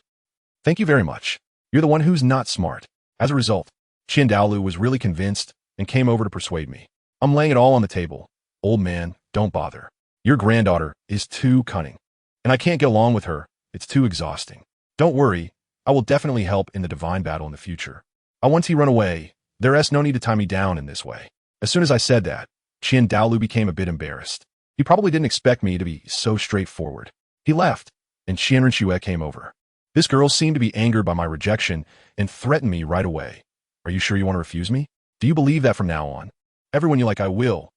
Thank you very much. You're the one who's not smart. As a result, Qian Dalu was really convinced and came over to persuade me. I'm laying it all on the table. Old man, don't bother. Your granddaughter is too cunning, and I can't get along with her. It's too exhausting. Don't worry, I will definitely help in the divine battle in the future. Once he run away, there's no need to tie me down in this way. As soon as I said that, Qian Dalu became a bit embarrassed. He probably didn't expect me to be so straightforward. He left, and Qian Renshua came over. This girl seemed to be angered by my rejection and threatened me right away. Are you sure you want to refuse me? Do you believe that from now on? Everyone you like I will,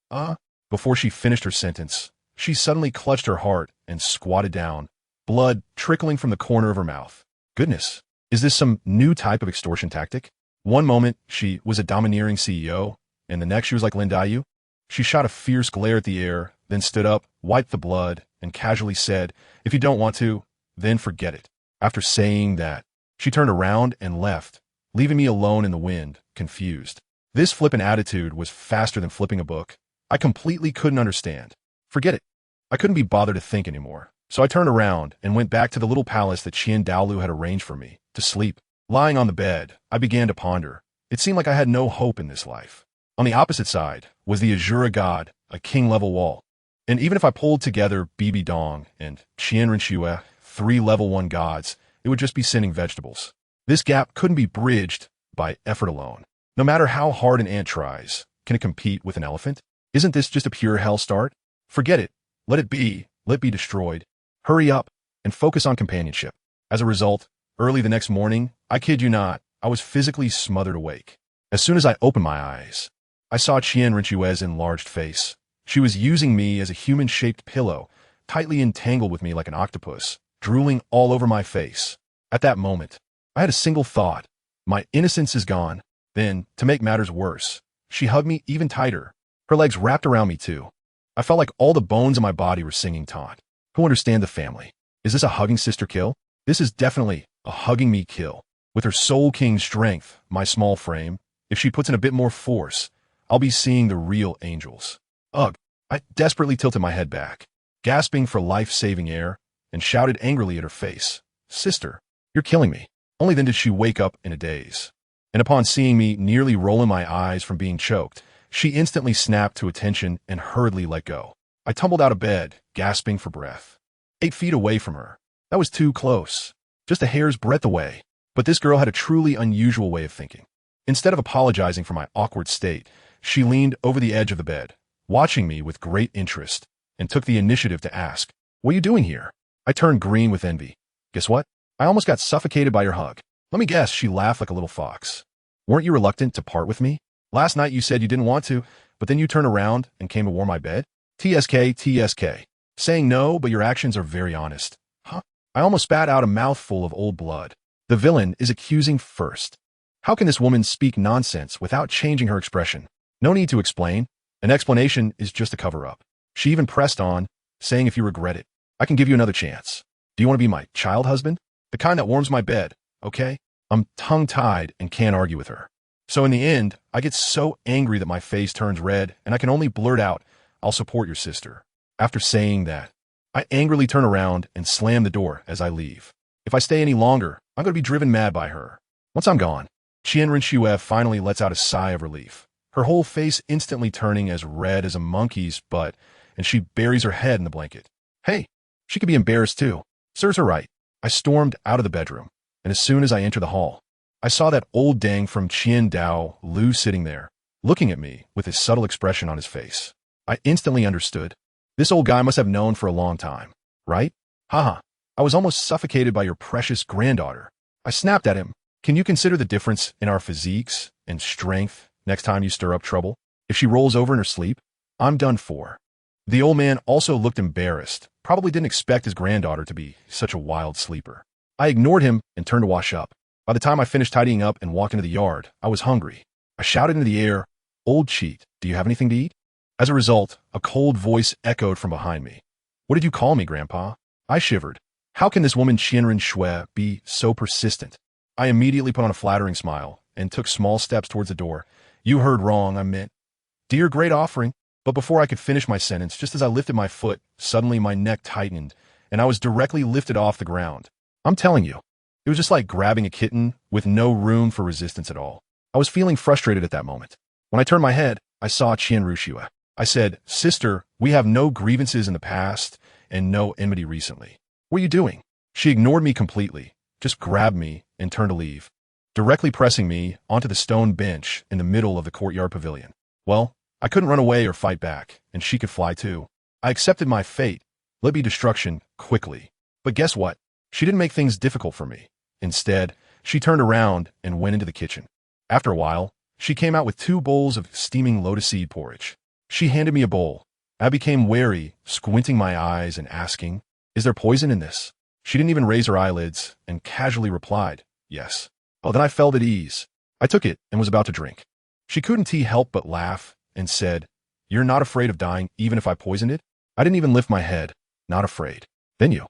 Before she finished her sentence, she suddenly clutched her heart and squatted down, blood trickling from the corner of her mouth. Goodness, is this some new type of extortion tactic? One moment, she was a domineering CEO, and the next she was like Lin Dayu. She shot a fierce glare at the air, then stood up, wiped the blood, and casually said, if you don't want to, then forget it. After saying that, she turned around and left, leaving me alone in the wind, confused. This flippant attitude was faster than flipping a book. I completely couldn't understand. Forget it. I couldn't be bothered to think anymore. So I turned around and went back to the little palace that Qian Dalu had arranged for me, to sleep. Lying on the bed, I began to ponder. It seemed like I had no hope in this life. On the opposite side was the Azura God, a king-level wall. And even if I pulled together Bibi Dong and Qian Renshua, 3 level 1 gods, it would just be sending vegetables. This gap couldn't be bridged by effort alone. No matter how hard an ant tries, can it compete with an elephant? Isn't this just a pure hell start? Forget it. Let it be. Let it be destroyed. Hurry up and focus on companionship. As a result, early the next morning, I kid you not, I was physically smothered awake. As soon as I opened my eyes, I saw Qian Renshua's enlarged face. She was using me as a human-shaped pillow, tightly entangled with me like an octopus, drooling all over my face. At that moment, I had a single thought. My innocence is gone. Then, to make matters worse, she hugged me even tighter. Her legs wrapped around me too. I felt like all the bones in my body were singing taunt. Who understand the family? Is this a hugging sister kill? This is definitely a hugging me kill. With her soul king strength, my small frame, if she puts in a bit more force, I'll be seeing the real angels. Ugh, I desperately tilted my head back. gasping for life-saving air, and shouted angrily at her face, "Sister, you're killing me." Only then did she wake up in a daze. And upon seeing me nearly rolling my eyes from being choked, she instantly snapped to attention and hurriedly let go. I tumbled out of bed, gasping for breath. 8 feet away from her. That was too close. Just a hair's breadth away. But this girl had a truly unusual way of thinking. Instead of apologizing for my awkward state, she leaned over the edge of the bed, watching me with great interest, and took the initiative to ask, "What are you doing here?" I turned green with envy. "Guess what? I almost got suffocated by your hug." Let me guess, she laughed like a little fox. "Weren't you reluctant to part with me? Last night you said you didn't want to, but then you turned around and came to warm my bed? TSK, TSK. Saying no, but your actions are very honest." Huh? I almost spat out a mouthful of old blood. The villain is accusing first. How can this woman speak nonsense without changing her expression? No need to explain. An explanation is just a cover-up. She even pressed on, saying if you regret it, I can give you another chance. Do you want to be my child husband? The kind that warms my bed, okay? I'm tongue-tied and can't argue with her. So in the end, I get so angry that my face turns red and I can only blurt out, "I'll support your sister." After saying that, I angrily turn around and slam the door as I leave. If I stay any longer, I'm going to be driven mad by her. Once I'm gone, Qianren finally lets out a sigh of relief, her whole face instantly turning as red as a monkey's butt, and she buries her head in the blanket. Hey, she could be embarrassed too. Serves her right. I stormed out of the bedroom, and as soon as I entered the hall, I saw that old dang from Dalu sitting there, looking at me with his subtle expression on his face. I instantly understood. This old guy must have known for a long time, right? Haha, I was almost suffocated by your precious granddaughter. I snapped at him. Can you consider the difference in our physiques and strength next time you stir up trouble? If she rolls over in her sleep, I'm done for. The old man also looked embarrassed, probably didn't expect his granddaughter to be such a wild sleeper. I ignored him and turned to wash up. By the time I finished tidying up and walked into the yard, I was hungry. I shouted into the air, "Old cheat, do you have anything to eat?" As a result, a cold voice echoed from behind me. "What did you call me, Grandpa?" I shivered. How can this woman Qianren be so persistent? I immediately put on a flattering smile and took small steps towards the door. "You heard wrong, I meant, dear great offering." But before I could finish my sentence, just as I lifted my foot, suddenly my neck tightened, and I was directly lifted off the ground. I'm telling you, it was just like grabbing a kitten with no room for resistance at all. I was feeling frustrated at that moment. When I turned my head, I saw Qianren. I said, "Sister, we have no grievances in the past and no enmity recently. What are you doing?" She ignored me completely, just grabbed me and turned to leave, directly pressing me onto the stone bench in the middle of the courtyard pavilion. Well, I couldn't run away or fight back, and she could fly too. I accepted my fate, let be destruction, quickly. But guess what? She didn't make things difficult for me. Instead, she turned around and went into the kitchen. After a while, she came out with 2 bowls of steaming lotus seed porridge. She handed me a bowl. I became wary, squinting my eyes and asking, "Is there poison in this?" She didn't even raise her eyelids and casually replied, "Yes." Oh, then I felt at ease. I took it and was about to drink. She couldn't help but laugh and said, "You're not afraid of dying even if I poisoned it?" I didn't even lift my head. Not afraid. Then you.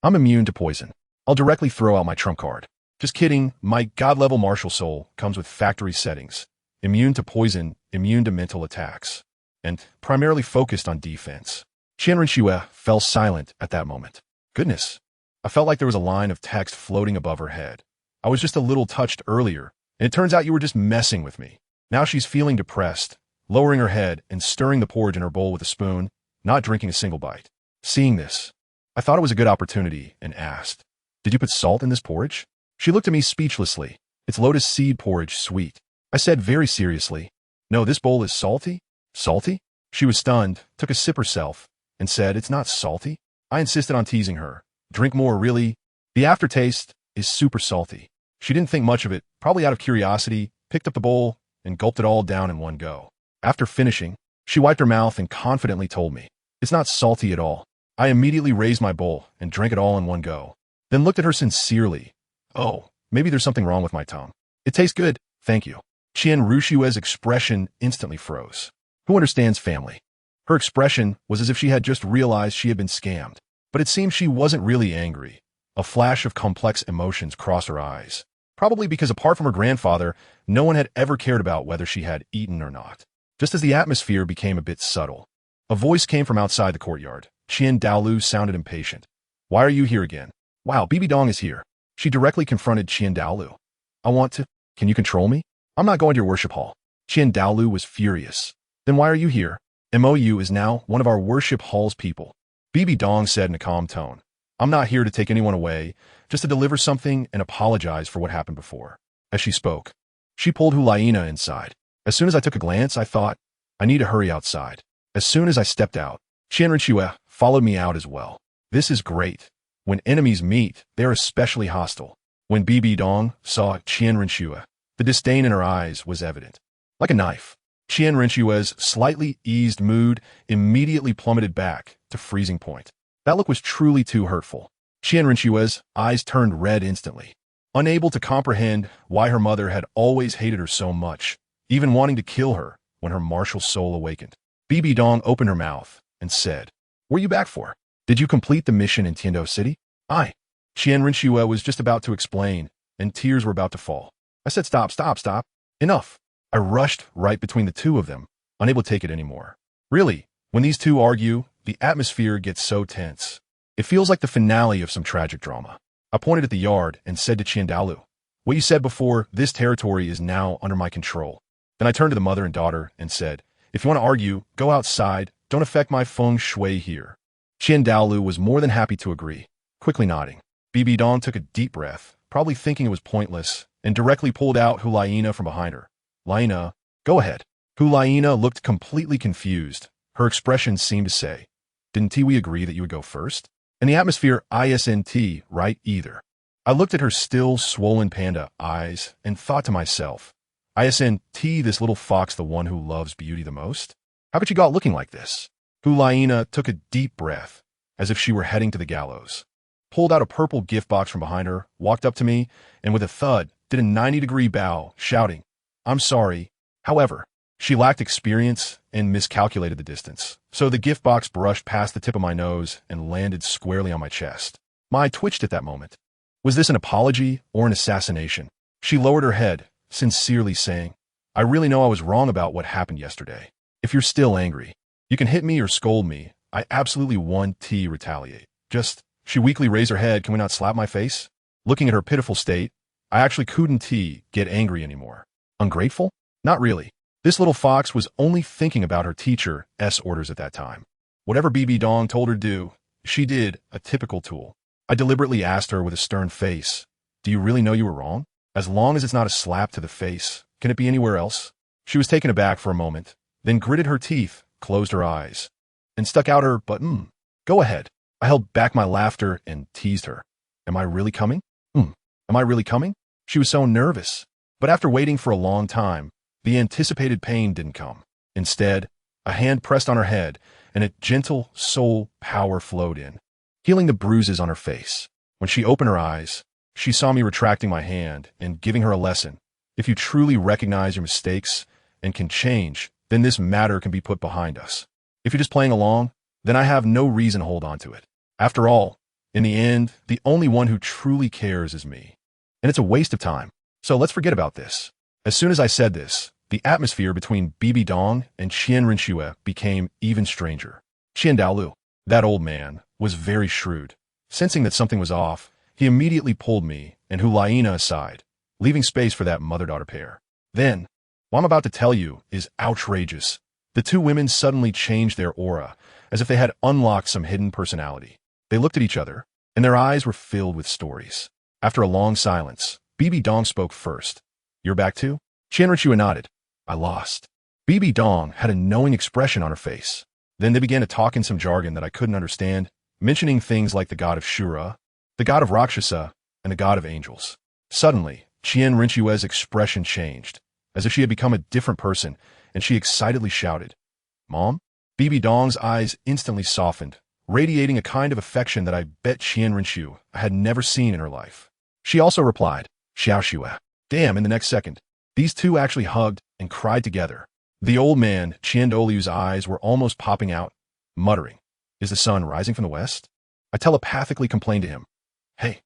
I'm immune to poison. I'll directly throw out my trump card. Just kidding, my god-level martial soul comes with factory settings. Immune to poison, immune to mental attacks, and primarily focused on defense. Qianren fell silent at that moment. Goodness, I felt like there was a line of text floating above her head. I was just a little touched earlier, and it turns out you were just messing with me. Now she's feeling depressed, lowering her head and stirring the porridge in her bowl with a spoon, not drinking a single bite. Seeing this, I thought it was a good opportunity and asked, "Did you put salt in this porridge?" She looked at me speechlessly. "It's lotus seed porridge, sweet." I said very seriously, "No, this bowl is salty." "Salty?" She was stunned, took a sip herself, and said, "It's not salty." I insisted on teasing her. "Drink more, really. The aftertaste is super salty." She didn't think much of it, probably out of curiosity, picked up the bowl, and gulped it all down in one go. After finishing, she wiped her mouth and confidently told me, "It's not salty at all." I immediately raised my bowl and drank it all in one go, then looked at her sincerely. "Oh, maybe there's something wrong with my tongue. It tastes good, thank you." Qianren's expression instantly froze. Who understands family? Her expression was as if she had just realized she had been scammed, but it seemed she wasn't really angry. A flash of complex emotions crossed her eyes, probably because apart from her grandfather, no one had ever cared about whether she had eaten or not. Just as the atmosphere became a bit subtle, a voice came from outside the courtyard. Dalu sounded impatient. Why are you here again? Wow, Bibi Dong is here. She directly confronted Dalu. I want to. Can you control me? I'm not going to your worship hall. Dalu was furious. Then why are you here? MOU is now one of our worship hall's people. Bibi Dong said in a calm tone. I'm not here to take anyone away, just to deliver something and apologize for what happened before. As she spoke, she pulled Hulaina inside. As soon as I took a glance, I thought, I need to hurry outside. As soon as I stepped out, Qianrenxue followed me out as well. This is great. When enemies meet, they are especially hostile. When Bibi Dong saw Qianrenxue, the disdain in her eyes was evident. Like a knife, Qianrenxue's slightly eased mood immediately plummeted back to freezing point. That look was truly too hurtful. Qianrenxue's eyes turned red instantly. Unable to comprehend why her mother had always hated her so much, even wanting to kill her when her martial soul awakened. Bibi Dong opened her mouth and said, What are you back for? Did you complete the mission in Tiando City? Qianrenxue was just about to explain, and tears were about to fall. I said, Stop. Enough. I rushed right between the two of them, unable to take it anymore. Really, when these two argue, the atmosphere gets so tense. It feels like the finale of some tragic drama. I pointed at the yard and said to Dalu, What you said before, this territory is now under my control. Then I turned to the mother and daughter and said, If you want to argue, go outside. Don't affect my feng shui here. Dalu was more than happy to agree, quickly nodding. Bibi Dong took a deep breath, probably thinking it was pointless, and directly pulled out Hulaina from behind her. Laina, go ahead. Hulaina looked completely confused. Her expression seemed to say, Didn't we agree that you would go first? And the atmosphere isn't right either. I looked at her still swollen panda eyes and thought to myself, Isn't this little fox the one who loves beauty the most? How could she go out looking like this? Hulaina took a deep breath, as if she were heading to the gallows, pulled out a purple gift box from behind her, walked up to me, and with a thud, did a 90-degree bow, shouting, I'm sorry. However, she lacked experience and miscalculated the distance, so the gift box brushed past the tip of my nose and landed squarely on my chest. My eye twitched at that moment. Was this an apology or an assassination? She lowered her head, sincerely saying, I really know I was wrong about what happened yesterday. If you're still angry, you can hit me or scold me. I absolutely want to retaliate. She weakly raised her head. Can we not slap my face? Looking at her pitiful state, I actually couldn't get angry anymore. Ungrateful? Not really. This little fox was only thinking about her teacher's orders at that time. Whatever Bibi Dong told her to do, she did, a typical tool. I deliberately asked her with a stern face, Do you really know you were wrong? As long as it's not a slap to the face, can it be anywhere else? She was taken aback for a moment, then gritted her teeth, closed her eyes, and stuck out her butt. Go ahead. I held back my laughter and teased her. Am I really coming? Am I really coming? She was so nervous. But after waiting for a long time, the anticipated pain didn't come. Instead, a hand pressed on her head, and a gentle soul power flowed in, healing the bruises on her face. When she opened her eyes, she saw me retracting my hand and giving her a lesson. If you truly recognize your mistakes and can change, then this matter can be put behind us. If you're just playing along, then I have no reason to hold on to it. After all, in the end, the only one who truly cares is me. And it's a waste of time. So let's forget about this. As soon as I said this, the atmosphere between Bibi Dong and Qianrenxue became even stranger. Dalu, that old man, was very shrewd. Sensing that something was off, he immediately pulled me and Hulaina aside, leaving space for that mother-daughter pair. Then, what I'm about to tell you is outrageous. The two women suddenly changed their aura, as if they had unlocked some hidden personality. They looked at each other, and their eyes were filled with stories. After a long silence, Bibi Dong spoke first. You're back too? Qianrenxue nodded. I lost. Bibi Dong had a knowing expression on her face. Then they began to talk in some jargon that I couldn't understand, mentioning things like the god of Shura, the god of Rakshasa, and the god of angels. Suddenly, Qianrenxue's expression changed, as if she had become a different person, and she excitedly shouted, Mom? Bibi Dong's eyes instantly softened, radiating a kind of affection that I bet Qianrenxue had never seen in her life. She also replied, Xiaoxue. Damn, in the next second, these two actually hugged and cried together. The old man, Qiandolu's eyes were almost popping out, muttering, Is the sun rising from the west? I telepathically complained to him, Hey,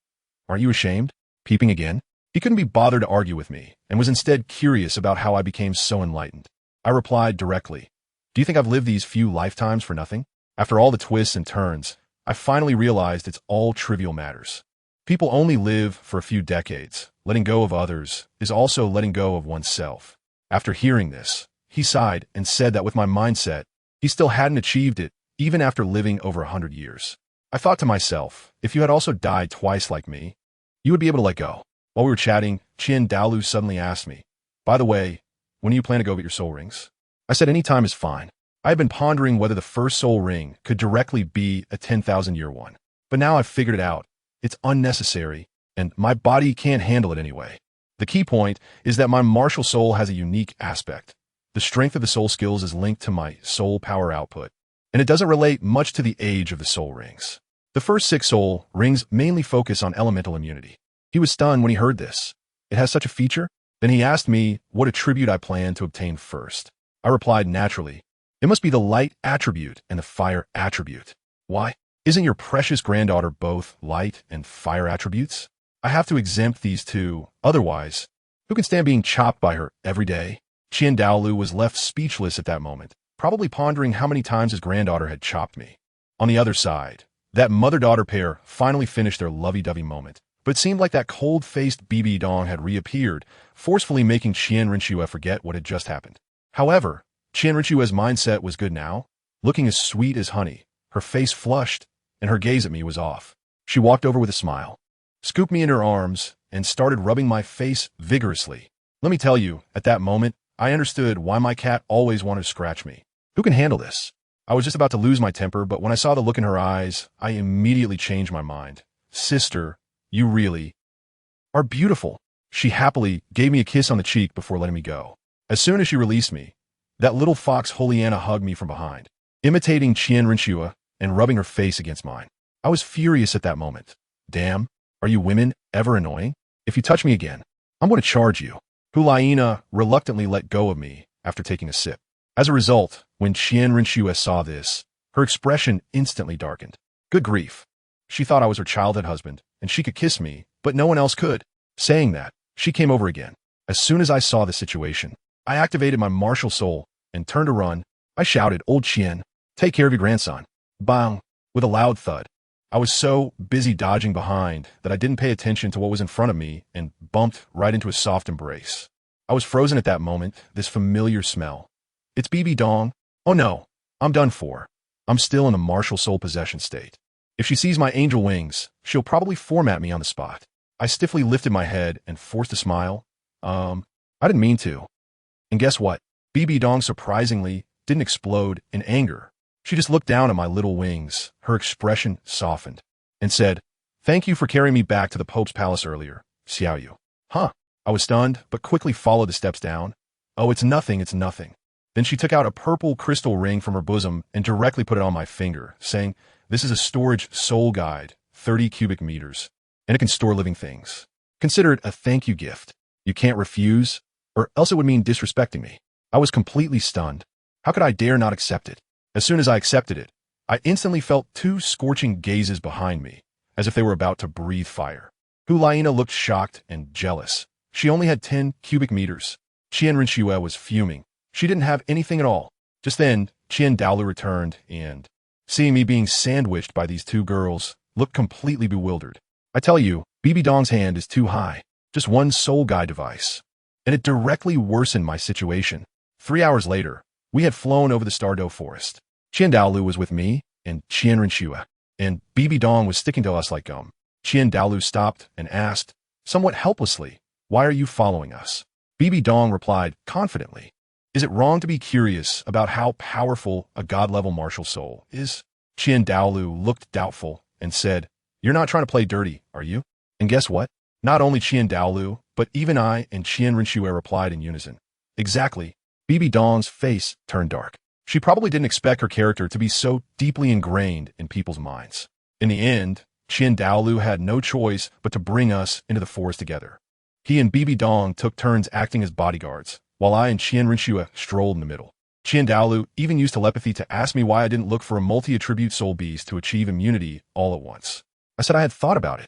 aren't you ashamed? Peeping again? He couldn't be bothered to argue with me, and was instead curious about how I became so enlightened. I replied directly, Do you think I've lived these few lifetimes for nothing? After all the twists and turns, I finally realized it's all trivial matters. People only live for a few decades. Letting go of others is also letting go of oneself. After hearing this, he sighed and said that with my mindset, he still hadn't achieved it, even after living over 100 years. I thought to myself, if you had also died twice like me, you would be able to let go. While we were chatting, Dalu suddenly asked me, by the way, when do you plan to go get your soul rings? I said any time is fine. I had been pondering whether the first soul ring could directly be a 10,000-year one. But now I've figured it out. It's unnecessary, and my body can't handle it anyway. The key point is that my martial soul has a unique aspect. The strength of the soul skills is linked to my soul power output, and it doesn't relate much to the age of the soul rings. The first 6 soul rings mainly focus on elemental immunity. He was stunned when he heard this. It has such a feature? Then he asked me what attribute I planned to obtain first. I replied naturally, it must be the light attribute and the fire attribute. Why? Isn't your precious granddaughter both light and fire attributes? I have to exempt these two, otherwise, who can stand being chopped by her every day? Dalu was left speechless at that moment, probably pondering how many times his granddaughter had chopped me. On the other side, that mother-daughter pair finally finished their lovey-dovey moment, but it seemed like that cold-faced BB Dong had reappeared, forcefully making Rinchua forget what had just happened. However, Rinchua's mindset was good now, looking as sweet as honey. Her face flushed, and her gaze at me was off. She walked over with a smile, scooped me in her arms, and started rubbing my face vigorously. Let me tell you, at that moment, I understood why my cat always wanted to scratch me. Who can handle this? I was just about to lose my temper, but when I saw the look in her eyes, I immediately changed my mind. Sister, you really are beautiful. She happily gave me a kiss on the cheek before letting me go. As soon as she released me, that little fox Holiana hugged me from behind, imitating Rinchua and rubbing her face against mine. I was furious at that moment. Damn, are you women ever annoying? If you touch me again, I'm going to charge you. Hulaina reluctantly let go of me after taking a sip. As a result, when Rinchua saw this, her expression instantly darkened. Good grief. She thought I was her childhood husband, and she could kiss me, but no one else could. Saying that, she came over again. As soon as I saw the situation, I activated my martial soul and turned to run. I shouted, Old Chien, take care of your grandson. Bang! With a loud thud. I was so busy dodging behind that I didn't pay attention to what was in front of me and bumped right into a soft embrace. I was frozen at that moment, this familiar smell. It's BB Dong. Oh no, I'm done for. I'm still in a martial soul possession state. If she sees my angel wings, she'll probably format me on the spot. I stiffly lifted my head and forced a smile. I didn't mean to. And guess what? BB Dong surprisingly didn't explode in anger. She just looked down at my little wings, her expression softened, and said, thank you for carrying me back to the Pope's palace earlier, Xiaoyu. Huh. I was stunned, but quickly followed the steps down. Oh, it's nothing, it's nothing. Then she took out a purple crystal ring from her bosom and directly put it on my finger, saying, this is a storage soul guide, 30 cubic meters, and it can store living things. Consider it a thank you gift. You can't refuse, or else it would mean disrespecting me. I was completely stunned. How could I dare not accept it? As soon as I accepted it, I instantly felt 2 scorching gazes behind me, as if they were about to breathe fire. Hulaina looked shocked and jealous. She only had 10 cubic meters. Rinchua was fuming. She didn't have anything at all. Just then, Dalu returned and, seeing me being sandwiched by these 2 girls, looked completely bewildered. I tell you, BB Dong's hand is too high. Just one soul guide device. And it directly worsened my situation. 3 hours later, we had flown over the Stardow Forest. Dalu was with me, and Rinchua, and BB Dong was sticking to us like gum. Dalu stopped and asked, somewhat helplessly, why are you following us? BB Dong replied confidently, is it wrong to be curious about how powerful a god-level martial soul is? Dalu looked doubtful and said, you're not trying to play dirty, are you? And guess what? Not only Dalu, but even I and Rinchua replied in unison. Exactly. BB Dong's face turned dark. She probably didn't expect her character to be so deeply ingrained in people's minds. In the end, Dalu had no choice but to bring us into the forest together. He and BB Dong took turns acting as bodyguards, while I and Rinchua strolled in the middle. Dalu even used telepathy to ask me why I didn't look for a multi-attribute soul beast to achieve immunity all at once. I said I had thought about it,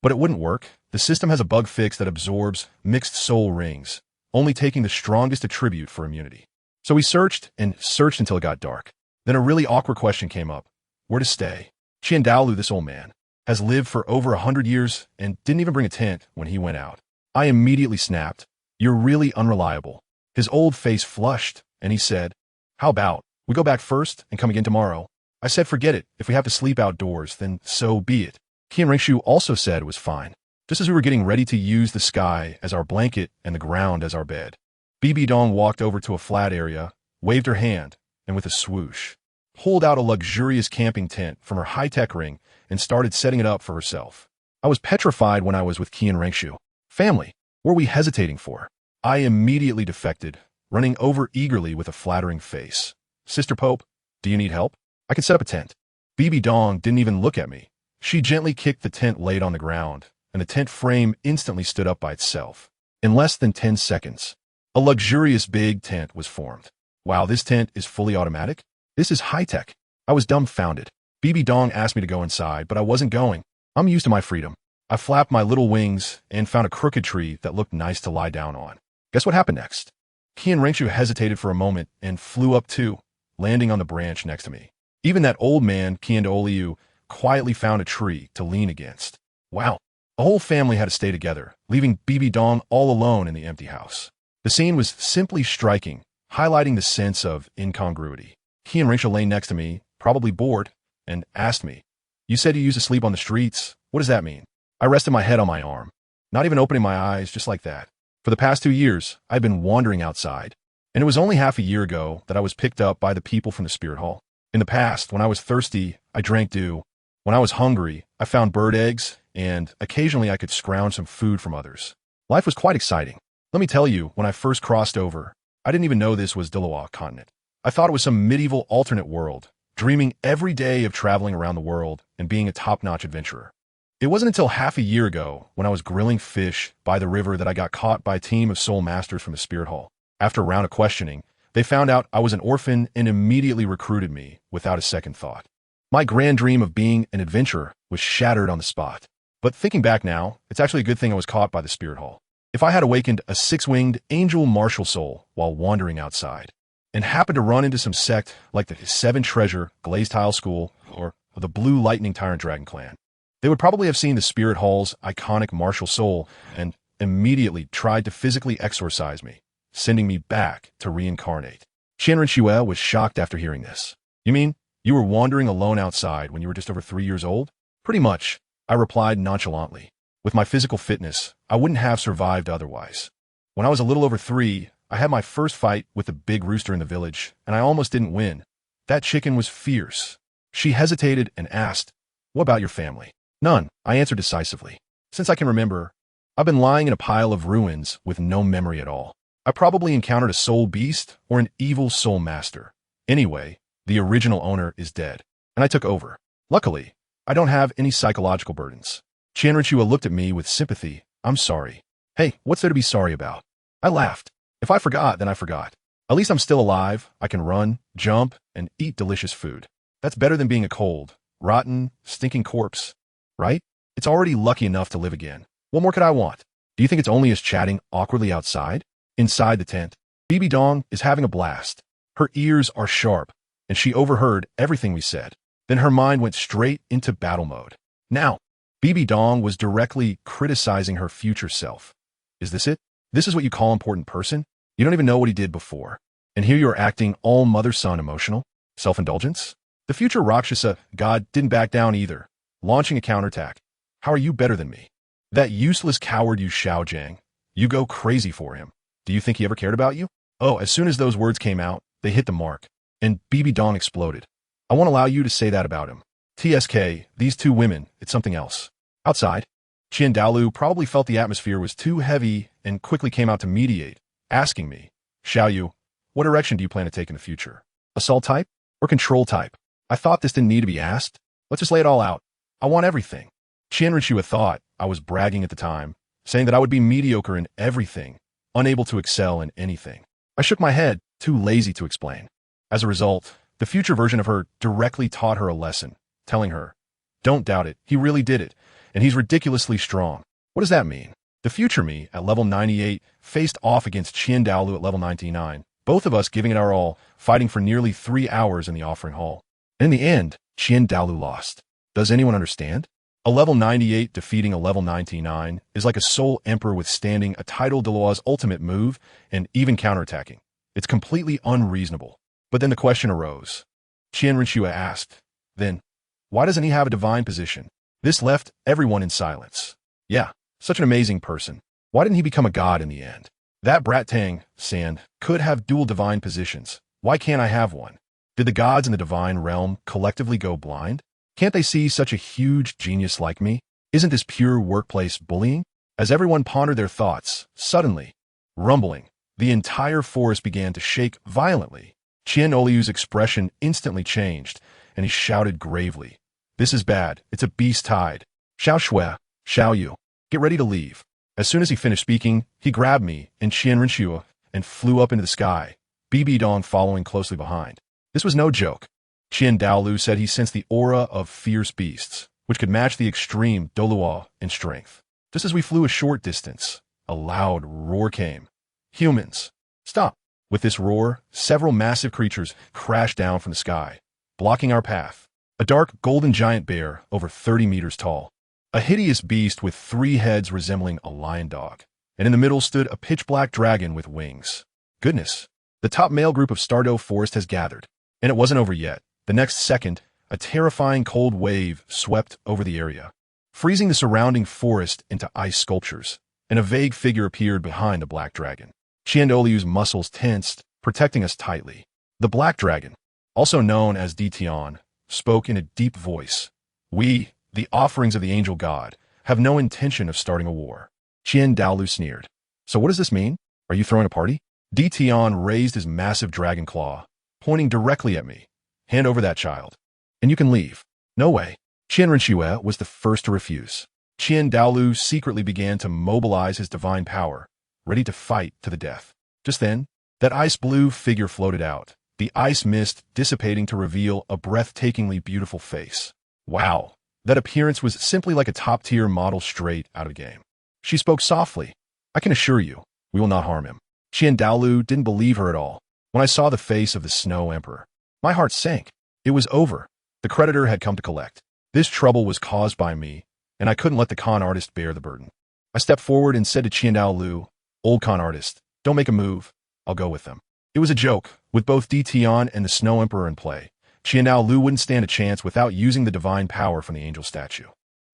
but it wouldn't work. The system has a bug fix that absorbs mixed soul rings, only taking the strongest attribute for immunity. So we searched and searched until it got dark. Then a really awkward question came up. Where to stay? Dalu, this old man, has lived for over 100 years and didn't even bring a tent when he went out. I immediately snapped. You're really unreliable. His old face flushed, and he said, how about we go back first and come again tomorrow? I said, forget it. If we have to sleep outdoors, then so be it. Ringshu also said it was fine, just as we were getting ready to use the sky as our blanket and the ground as our bed. Bibi Dong walked over to a flat area, waved her hand, and with a swoosh, pulled out a luxurious camping tent from her high-tech ring and started setting it up for herself. I was petrified when I was with Ringshu. Family, what were we hesitating for? I immediately defected, running over eagerly with a flattering face. Sister Pope, do you need help? I can set up a tent. Bibi Dong didn't even look at me. She gently kicked the tent laid on the ground, and the tent frame instantly stood up by itself. In less than 10 seconds, a luxurious big tent was formed. Wow, this tent is fully automatic? This is high-tech. I was dumbfounded. Bibi Dong asked me to go inside, but I wasn't going. I'm used to my freedom. I flapped my little wings and found a crooked tree that looked nice to lie down on. Guess what happened next? Ringshu hesitated for a moment and flew up too, landing on the branch next to me. Even that old man, Dalu, quietly found a tree to lean against. Wow, the whole family had to stay together, leaving Bibi Dong all alone in the empty house. The scene was simply striking, highlighting the sense of incongruity. Ringshu lay next to me, probably bored, and asked me, you said you used to sleep on the streets. What does that mean? I rested my head on my arm, not even opening my eyes, just like that. For the past 2 years, I'd been wandering outside, and it was only half a year ago that I was picked up by the people from the spirit hall. In the past, when I was thirsty, I drank dew. When I was hungry, I found bird eggs, and occasionally I could scrounge some food from others. Life was quite exciting. Let me tell you, when I first crossed over, I didn't even know this was Douluo Continent. I thought it was some medieval alternate world, dreaming every day of traveling around the world and being a top-notch adventurer. It wasn't until half a year ago, when I was grilling fish by the river, that I got caught by a team of soul masters from the spirit hall. After a round of questioning, they found out I was an orphan and immediately recruited me without a second thought. My grand dream of being an adventurer was shattered on the spot. But thinking back now, it's actually a good thing I was caught by the spirit hall. If I had awakened a 6-winged angel martial soul while wandering outside, and happened to run into some sect like the 7 Treasure Glazed Tile School or the Blue Lightning Tyrant Dragon Clan, they would probably have seen the spirit hall's iconic martial soul and immediately tried to physically exorcise me, sending me back to reincarnate. Ringshu was shocked after hearing this. You mean you were wandering alone outside when you were just over 3 years old? Pretty much, I replied nonchalantly. With my physical fitness, I wouldn't have survived otherwise. When I was a little over 3, I had my first fight with a big rooster in the village, and I almost didn't win. That chicken was fierce. She hesitated and asked, what about your family? None, I answered decisively. Since I can remember, I've been lying in a pile of ruins with no memory at all. I probably encountered a soul beast or an evil soul master. Anyway, the original owner is dead, and I took over. Luckily, I don't have any psychological burdens. Ringshu looked at me with sympathy. I'm sorry. Hey, what's there to be sorry about? I laughed. If I forgot, then I forgot. At least I'm still alive. I can run, jump, and eat delicious food. That's better than being a cold, rotten, stinking corpse, right? It's already lucky enough to live again. What more could I want? Do you think it's only us chatting awkwardly outside? Inside the tent, Bibi Dong is having a blast. Her ears are sharp, and she overheard everything we said. Then her mind went straight into battle mode. Now, Bibi Dong was directly criticizing her future self. Is this it? This is what you call important person? You don't even know what he did before. And here you are acting all mother-son emotional? Self-indulgence? The future Rakshasa god didn't back down either, launching a counterattack. How are you better than me? That useless coward you Xiaojiang. You go crazy for him. Do you think he ever cared about you? Oh, as soon as those words came out, they hit the mark, and Bibi Dong exploded. I won't allow you to say that about him. TSK, these 2 women, it's something else. Outside, Dalu probably felt the atmosphere was too heavy and quickly came out to mediate, asking me, Xiaoyu, what direction do you plan to take in the future? Assault type or control type? I thought this didn't need to be asked. Let's just lay it all out. I want everything. Ringshu thought I was bragging at the time, saying that I would be mediocre in everything, unable to excel in anything. I shook my head, too lazy to explain. As a result, the future version of her directly taught her a lesson, telling her, don't doubt it, he really did it, and he's ridiculously strong. What does that mean? The future me, at level 98, faced off against Dalu at level 99, both of us giving it our all, fighting for nearly 3 hours in the offering hall. In the end, Dalu lost. Does anyone understand? A level 98 defeating a level 99 is like a soul emperor withstanding a title Daluo's ultimate move and even counterattacking. It's completely unreasonable. But then the question arose. Qianrenshua asked, then, why doesn't he have a divine position? This left everyone in silence. Yeah, such an amazing person. Why didn't he become a god in the end? That brat Tang, San, could have dual divine positions. Why can't I have one? Did the gods in the divine realm collectively go blind? Can't they see such a huge genius like me? Isn't this pure workplace bullying? As everyone pondered their thoughts, suddenly, rumbling, the entire forest began to shake violently. Qian Oliu's expression instantly changed, and he shouted gravely, "This is bad. It's a beast tide. Xiao Shui, Xiao Yu, get ready to leave." As soon as he finished speaking, he grabbed me and Qianrenshua and flew up into the sky, Bibi Dong following closely behind. This was no joke. Dalu said he sensed the aura of fierce beasts, which could match the extreme Douluo in strength. Just as we flew a short distance, a loud roar came. Humans, stop! With this roar, several massive creatures crashed down from the sky, blocking our path. A dark golden giant bear over 30 meters tall. A hideous beast with 3 heads resembling a lion dog. And in the middle stood a pitch-black dragon with wings. Goodness, the top male group of Stardew Forest has gathered. And it wasn't over yet. The next second, a terrifying cold wave swept over the area, freezing the surrounding forest into ice sculptures, and a vague figure appeared behind the black dragon. Qianoliu's muscles tensed, protecting us tightly. The black dragon, also known as Ditian, spoke in a deep voice. "We, the offerings of the angel god, have no intention of starting a war." Dalu sneered. "So what does this mean? Are you throwing a party?" Ditian raised his massive dragon claw, pointing directly at me. "Hand over that child, and you can leave." "No way." Qianrenshua was the first to refuse. Dalu secretly began to mobilize his divine power, ready to fight to the death. Just then, that ice-blue figure floated out, the ice mist dissipating to reveal a breathtakingly beautiful face. Wow, that appearance was simply like a top-tier model straight out of the game. She spoke softly. "I can assure you, we will not harm him." Dalu didn't believe her at all. When I saw the face of the Snow Emperor, my heart sank. It was over. The creditor had come to collect. This trouble was caused by me, and I couldn't let the con artist bear the burden. I stepped forward and said to Dalu, "Old con artist, don't make a move. I'll go with them." It was a joke. With both Ditian and the Snow Emperor in play, Dalu wouldn't stand a chance without using the divine power from the angel statue.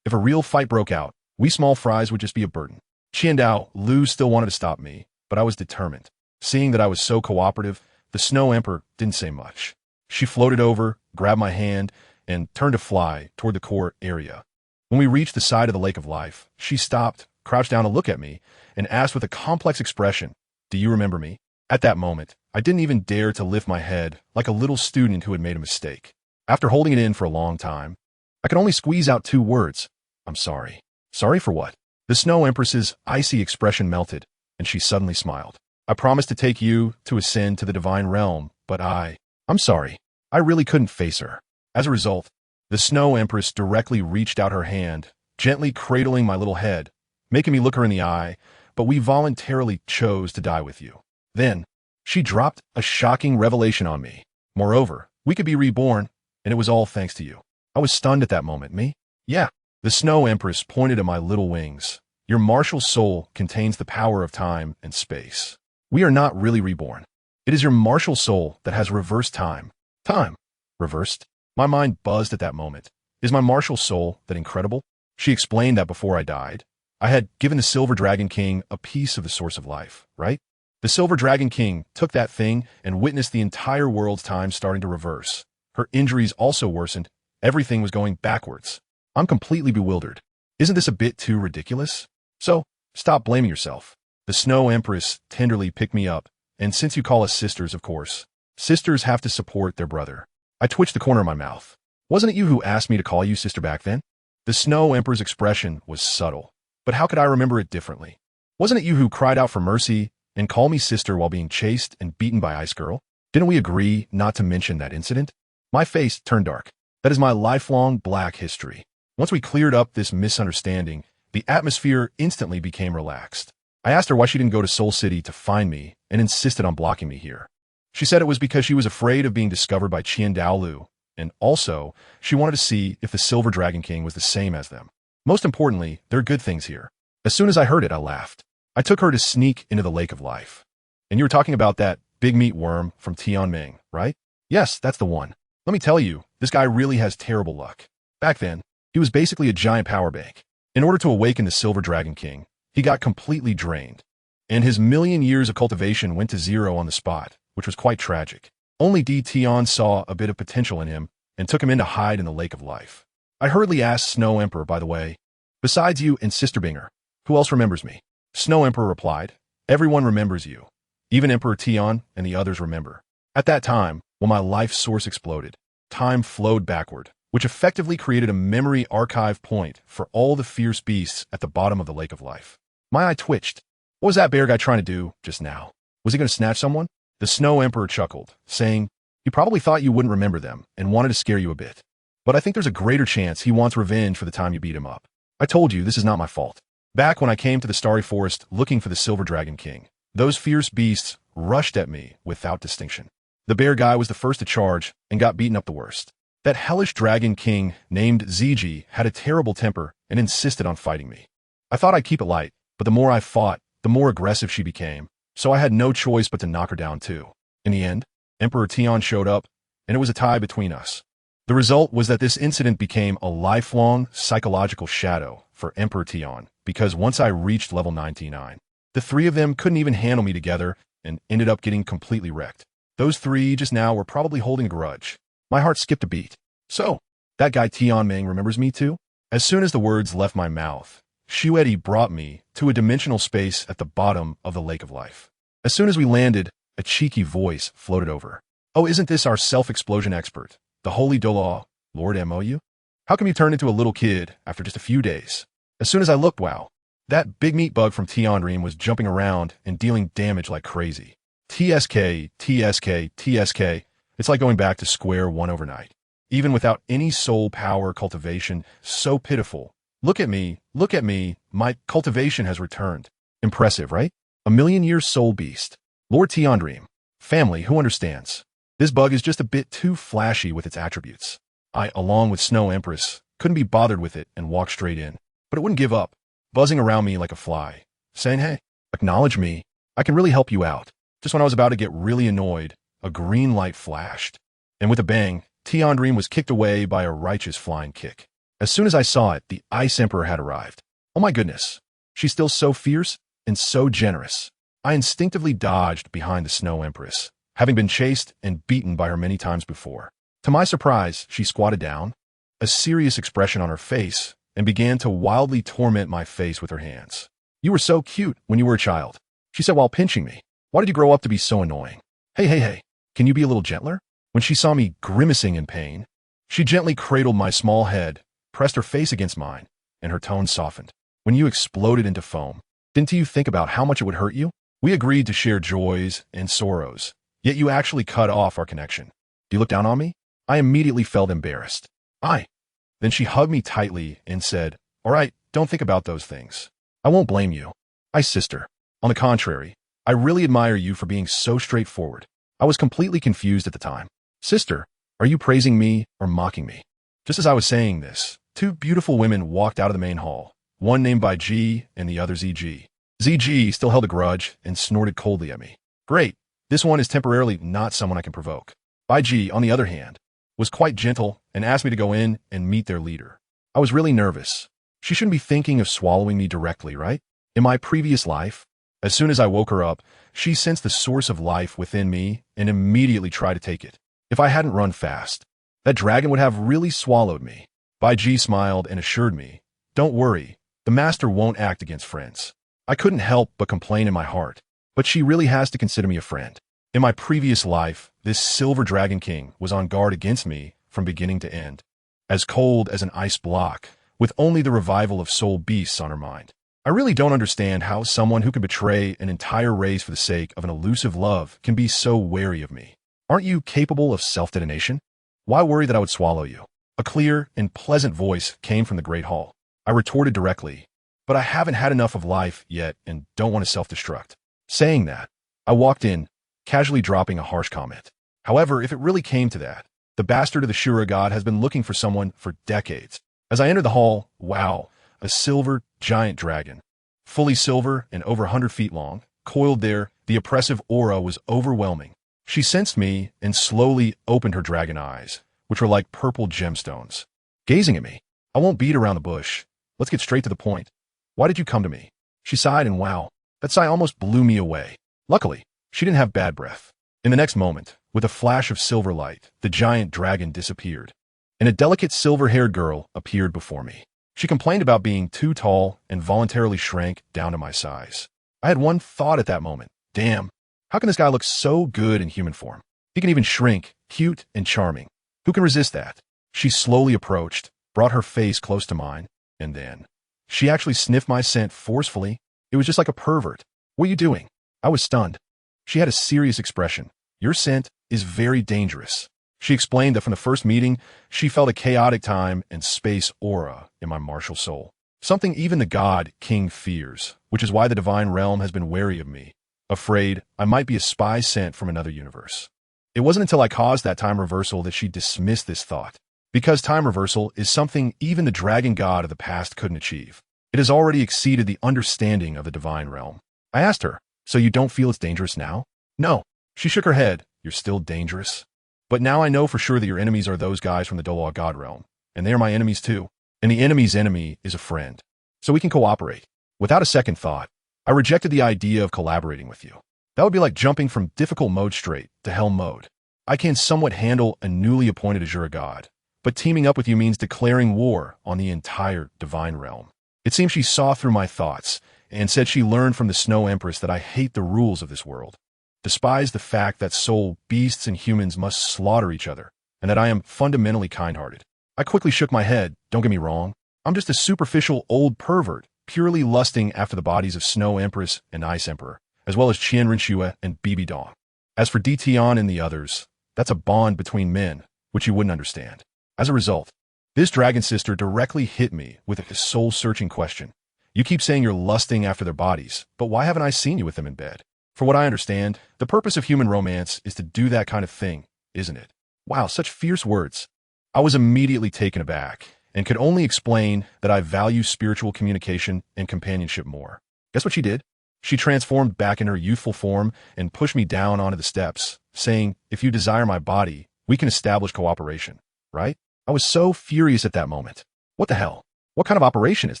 If a real fight broke out, we small fries would just be a burden. Dalu still wanted to stop me, but I was determined. Seeing that I was so cooperative, the Snow Emperor didn't say much. She floated over, grabbed my hand, and turned to fly toward the core area. When we reached the side of the Lake of Life, she stopped, crouched down to look at me, and asked with a complex expression, "Do you remember me?" At that moment, I didn't even dare to lift my head like a little student who had made a mistake. After holding it in for a long time, I could only squeeze out 2 words. "I'm sorry." "Sorry for what?" The Snow Empress's icy expression melted, and she suddenly smiled. "I promised to take you to ascend to the divine realm, but I'm sorry. I really couldn't face her." As a result, the Snow Empress directly reached out her hand, gently cradling my little head, making me look her in the eye, "But we voluntarily chose to die with you." Then, she dropped a shocking revelation on me. "Moreover, we could be reborn, and it was all thanks to you." I was stunned at that moment. "Me?" "Yeah." The Snow Empress pointed at my little wings. "Your martial soul contains the power of time and space. We are not really reborn. It is your martial soul that has reversed time." "Time? Reversed?" My mind buzzed at that moment. "Is my martial soul that incredible?" She explained that before I died, I had given the Silver Dragon King a piece of the source of life, right? The Silver Dragon King took that thing and witnessed the entire world's time starting to reverse. Her injuries also worsened. Everything was going backwards. I'm completely bewildered. Isn't this a bit too ridiculous? So, stop blaming yourself. The Snow Empress tenderly picked me up, and since you call us sisters, of course, sisters have to support their brother. I twitched the corner of my mouth. "Wasn't it you who asked me to call you sister back then?" The Snow Emperor's expression was subtle, but how could I remember it differently? "Wasn't it you who cried out for mercy and called me sister while being chased and beaten by Ice Girl? Didn't we agree not to mention that incident?" My face turned dark. That is my lifelong black history. Once we cleared up this misunderstanding, the atmosphere instantly became relaxed. I asked her why she didn't go to Soul City to find me and insisted on blocking me here. She said it was because she was afraid of being discovered by Dalu, and also, she wanted to see if the Silver Dragon King was the same as them. Most importantly, there are good things here. As soon as I heard it, I laughed. I took her to sneak into the Lake of Life. And you were talking about that big meat worm from Tianming, right? Yes, that's the one. Let me tell you, this guy really has terrible luck. Back then, he was basically a giant power bank. In order to awaken the Silver Dragon King, he got completely drained. And his million years of cultivation went to zero on the spot, which was quite tragic. Only Di Tian saw a bit of potential in him and took him in to hide in the Lake of Life. I hurriedly asked Snow Emperor, by the way, besides you and Sister Binger, who else remembers me? Snow Emperor replied, everyone remembers you. Even Emperor Tian and the others remember. At that time, when my life source exploded, time flowed backward, which effectively created a memory archive point for all the fierce beasts at the bottom of the Lake of Life. My eye twitched. What was that bear guy trying to do just now? Was he going to snatch someone? The Snow Emperor chuckled, saying, he probably thought you wouldn't remember them and wanted to scare you a bit. But I think there's a greater chance he wants revenge for the time you beat him up. I told you this is not my fault. Back when I came to the Starry Forest looking for the Silver Dragon King, those fierce beasts rushed at me without distinction. The bear guy was the first to charge and got beaten up the worst. That hellish dragon king named Ziji had a terrible temper and insisted on fighting me. I thought I'd keep it light, but the more I fought, the more aggressive she became, so I had no choice but to knock her down too. In the end, Emperor Tian showed up, and it was a tie between us. The result was that this incident became a lifelong psychological shadow for Emperor Tian, because once I reached level 99, the three of them couldn't even handle me together and ended up getting completely wrecked. Those three just now were probably holding a grudge. My heart skipped a beat. So, that guy Tianming remembers me too? As soon as the words left my mouth, Shuedi brought me to a dimensional space at the bottom of the Lake of Life. As soon as we landed, a cheeky voice floated over. Oh, isn't this our self-explosion expert, the Holy Douluo, Lord Mou? How come you turned into a little kid after just a few days? As soon as I looked, wow, that big meat bug from Tianrim was jumping around and dealing damage like crazy. TSK, TSK, TSK. It's like going back to square one overnight. Even without any soul power cultivation, so pitiful. Look at me, my cultivation has returned. Impressive, right? A million-year soul beast. Lord Tiandream. Family, who understands? This bug is just a bit too flashy with its attributes. I, along with Snow Empress, couldn't be bothered with it and walked straight in. But it wouldn't give up, buzzing around me like a fly, saying, hey, acknowledge me. I can really help you out. Just when I was about to get really annoyed, a green light flashed. And with a bang, Tiandream was kicked away by a righteous flying kick. As soon as I saw it, the Ice Emperor had arrived. Oh my goodness. She's still so fierce and so generous. I instinctively dodged behind the Snow Empress, having been chased and beaten by her many times before. To my surprise, she squatted down, a serious expression on her face, and began to wildly torment my face with her hands. You were so cute when you were a child, she said while pinching me. Why did you grow up to be so annoying? Hey, can you be a little gentler? When she saw me grimacing in pain, she gently cradled my small head, pressed her face against mine, and her tone softened. When you exploded into foam, didn't you think about how much it would hurt you? We agreed to share joys and sorrows, yet you actually cut off our connection. Do you look down on me? I immediately felt embarrassed. Then she hugged me tightly and said, all right, don't think about those things. I won't blame you. Sister. On the contrary, I really admire you for being so straightforward. I was completely confused at the time. Sister, are you praising me or mocking me? Just as I was saying this, two beautiful women walked out of the main hall, one named by G and the other ZG. ZG still held a grudge and snorted coldly at me. Great, this one is temporarily not someone I can provoke. Bai G, on the other hand, was quite gentle and asked me to go in and meet their leader. I was really nervous. She shouldn't be thinking of swallowing me directly, right? In my previous life, as soon as I woke her up, she sensed the source of life within me and immediately tried to take it. If I hadn't run fast, that dragon would have really swallowed me. Bai Ji smiled and assured me, don't worry, the master won't act against friends. I couldn't help but complain in my heart, but she really has to consider me a friend. In my previous life, this Silver Dragon King was on guard against me from beginning to end, as cold as an ice block, with only the revival of soul beasts on her mind. I really don't understand how someone who can betray an entire race for the sake of an elusive love can be so wary of me. Aren't you capable of self-detonation? Why worry that I would swallow you? A clear and pleasant voice came from the Great Hall. I retorted directly, but I haven't had enough of life yet and don't want to self-destruct. Saying that, I walked in, casually dropping a harsh comment. However, if it really came to that, the bastard of the Shura god has been looking for someone for decades. As I entered the hall, wow, a silver giant dragon. Fully silver and over 100 feet long, coiled there, the oppressive aura was overwhelming. She sensed me and slowly opened her dragon eyes, which were like purple gemstones. Gazing at me, I won't beat around the bush. Let's get straight to the point. Why did you come to me? She sighed, and wow, that sigh almost blew me away. Luckily, she didn't have bad breath. In the next moment, with a flash of silver light, the giant dragon disappeared, and a delicate silver-haired girl appeared before me. She complained about being too tall and voluntarily shrank down to my size. I had one thought at that moment. Damn, how can this guy look so good in human form? He can even shrink, cute and charming. Who can resist that? She slowly approached, brought her face close to mine, and then she actually sniffed my scent forcefully. It was just like a pervert. What are you doing? I was stunned. She had a serious expression. Your scent is very dangerous. She explained that from the first meeting, she felt a chaotic time and space aura in my martial soul. Something even the god king fears, which is why the divine realm has been wary of me, afraid I might be a spy sent from another universe. It wasn't until I caused that time reversal that she dismissed this thought. Because time reversal is something even the dragon god of the past couldn't achieve. It has already exceeded the understanding of the divine realm. I asked her, so you don't feel it's dangerous now? No. She shook her head. You're still dangerous. But now I know for sure that your enemies are those guys from the Douluo god realm. And they are my enemies too. And the enemy's enemy is a friend. So we can cooperate. Without a second thought, I rejected the idea of collaborating with you. That would be like jumping from difficult mode straight to hell mode. I can somewhat handle a newly appointed Azura god, but teaming up with you means declaring war on the entire divine realm. It seems she saw through my thoughts and said she learned from the Snow Empress that I hate the rules of this world, despise the fact that soul beasts and humans must slaughter each other, and that I am fundamentally kind-hearted. I quickly shook my head. Don't get me wrong. I'm just a superficial old pervert, purely lusting after the bodies of Snow Empress and Ice Emperor, as well as Qian Rinxue and Bibi Dong. As for Ditian and the others, that's a bond between men, which you wouldn't understand. As a result, this dragon sister directly hit me with a soul-searching question. You keep saying you're lusting after their bodies, but why haven't I seen you with them in bed? For what I understand, the purpose of human romance is to do that kind of thing, isn't it? Wow, such fierce words. I was immediately taken aback and could only explain that I value spiritual communication and companionship more. Guess what she did? She transformed back in her youthful form and pushed me down onto the steps, saying, if you desire my body, we can establish cooperation, right? I was so furious at that moment. What the hell? What kind of operation is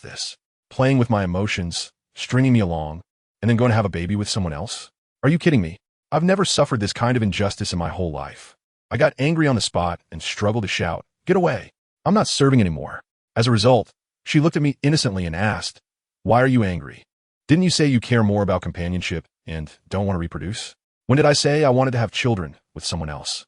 this? Playing with my emotions, stringing me along, and then going to have a baby with someone else? Are you kidding me? I've never suffered this kind of injustice in my whole life. I got angry on the spot and struggled to shout, get away. I'm not serving anymore. As a result, she looked at me innocently and asked, why are you angry? Didn't you say you care more about companionship and don't want to reproduce? When did I say I wanted to have children with someone else?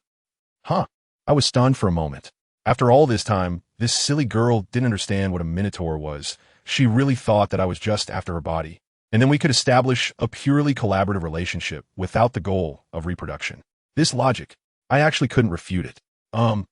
Huh. I was stunned for a moment. After all this time, this silly girl didn't understand what a minotaur was. She really thought that I was just after her body, and then we could establish a purely collaborative relationship without the goal of reproduction. This logic, I actually couldn't refute it. I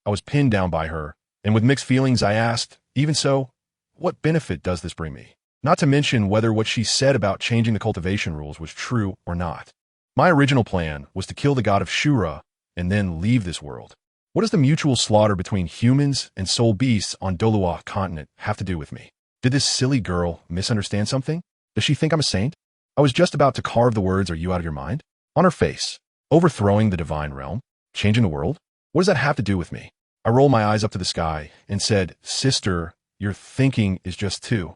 was pinned down by her, and with mixed feelings I asked, even so, what benefit does this bring me? Not to mention whether what she said about changing the cultivation rules was true or not. My original plan was to kill the god of Shura and then leave this world. What does the mutual slaughter between humans and soul beasts on Douluo Continent have to do with me? Did this silly girl misunderstand something? Does she think I'm a saint? I was just about to carve the words, are you out of your mind? On her face. Overthrowing the divine realm? Changing the world? What does that have to do with me? I rolled my eyes up to the sky and said, sister, your thinking is just too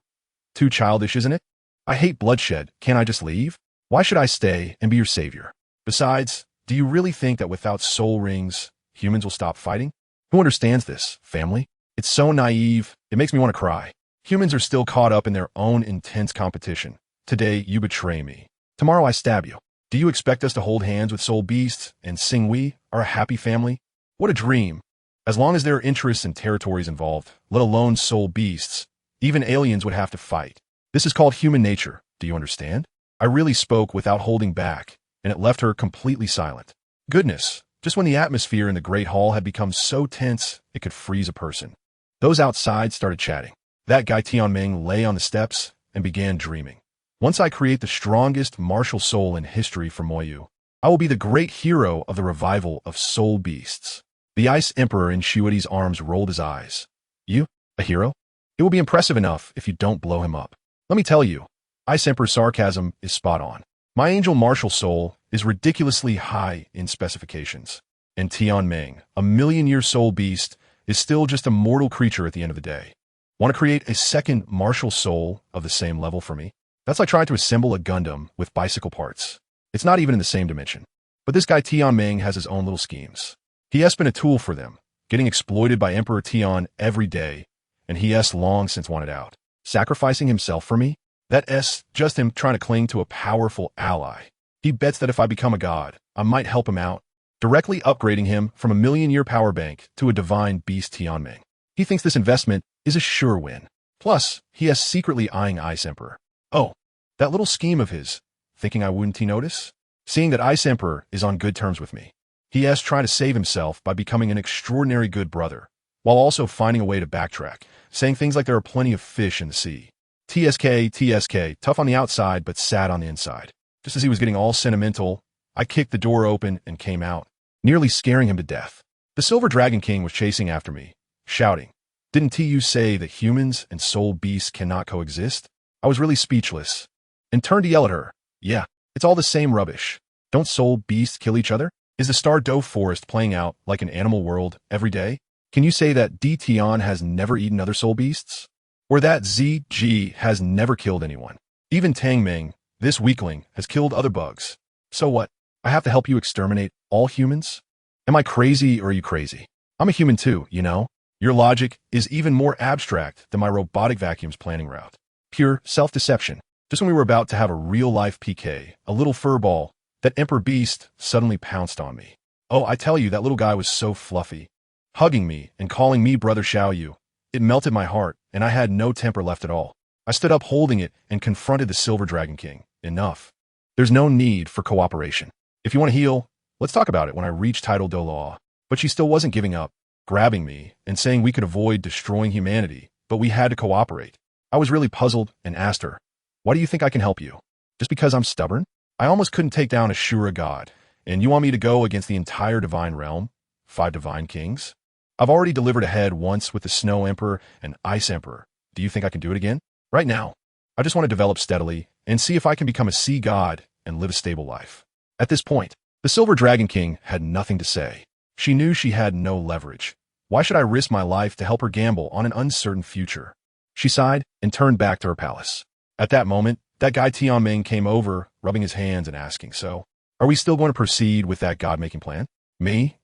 childish, isn't it? I hate bloodshed. Can't I just leave? Why should I stay and be your savior? Besides, do you really think that without soul rings, humans will stop fighting? Who understands this, family? It's so naive, it makes me want to cry. Humans are still caught up in their own intense competition. Today, you betray me. Tomorrow, I stab you. Do you expect us to hold hands with soul beasts and sing we are a happy family? What a dream. As long as there are interests and territories involved, let alone soul beasts, even aliens would have to fight. This is called human nature. Do you understand? I really spoke without holding back, and it left her completely silent. Goodness, just when the atmosphere in the Great Hall had become so tense it could freeze a person. Those outside started chatting. That guy Tianming lay on the steps and began dreaming. Once I create the strongest martial soul in history for Moyu, I will be the great hero of the revival of soul beasts. The Ice Emperor in Shuidi's arms rolled his eyes. You? A hero? It will be impressive enough if you don't blow him up. Let me tell you, Ice Emperor's sarcasm is spot on. My angel martial soul is ridiculously high in specifications. And Tianming, a million-year soul beast, is still just a mortal creature at the end of the day. Want to create a second martial soul of the same level for me? That's like trying to assemble a Gundam with bicycle parts. It's not even in the same dimension. But this guy Tianming has his own little schemes. He has been a tool for them, getting exploited by Emperor Tian every day, and he has long since wanted out. Sacrificing himself for me? That's just him trying to cling to a powerful ally. He bets that if I become a god, I might help him out, directly upgrading him from a million-year power bank to a divine beast Tianming. He thinks this investment is a sure win. Plus, he has secretly eyeing Ice Emperor. Oh, that little scheme of his, thinking I wouldn't notice? Seeing that Ice Emperor is on good terms with me. He has tried to save himself by becoming an extraordinary good brother, while also finding a way to backtrack, saying things like there are plenty of fish in the sea. TSK, tough on the outside but sad on the inside. Just as he was getting all sentimental, I kicked the door open and came out, nearly scaring him to death. The Silver Dragon King was chasing after me, shouting, "Didn't TU say that humans and soul beasts cannot coexist?" I was really speechless, and turned to yell at her, "Yeah, it's all the same rubbish. Don't soul beasts kill each other? Is the Star Doe Forest playing out like an animal world every day? Can you say that D. Tian has never eaten other soul beasts? Or that ZG has never killed anyone? Even Tang Ming, this weakling, has killed other bugs. So what? I have to help you exterminate all humans? Am I crazy or are you crazy? I'm a human too, you know? Your logic is even more abstract than my robotic vacuum's planning route. Pure self-deception. Just when we were about to have a real-life PK, a little furball, that Emperor Beast suddenly pounced on me. Oh, I tell you, that little guy was so fluffy. Hugging me and calling me Brother Xiaoyu. It melted my heart, and I had no temper left at all. I stood up holding it and confronted the Silver Dragon King. Enough. There's no need for cooperation. If you want to heal, let's talk about it when I reach Title Douluo. But she still wasn't giving up, grabbing me and saying we could avoid destroying humanity, but we had to cooperate. I was really puzzled and asked her, "Why do you think I can help you? Just because I'm stubborn? I almost couldn't take down a Shura god, and you want me to go against the entire divine realm? 5 divine kings? I've already delivered a head once with the Snow Emperor and Ice Emperor. Do you think I can do it again? Right now, I just want to develop steadily and see if I can become a sea god and live a stable life." At this point, the Silver Dragon King had nothing to say. She knew she had no leverage. Why should I risk my life to help her gamble on an uncertain future? She sighed and turned back to her palace. At that moment, that guy Tianming came over, rubbing his hands and asking, "So, are we still going to proceed with that god-making plan?" Me?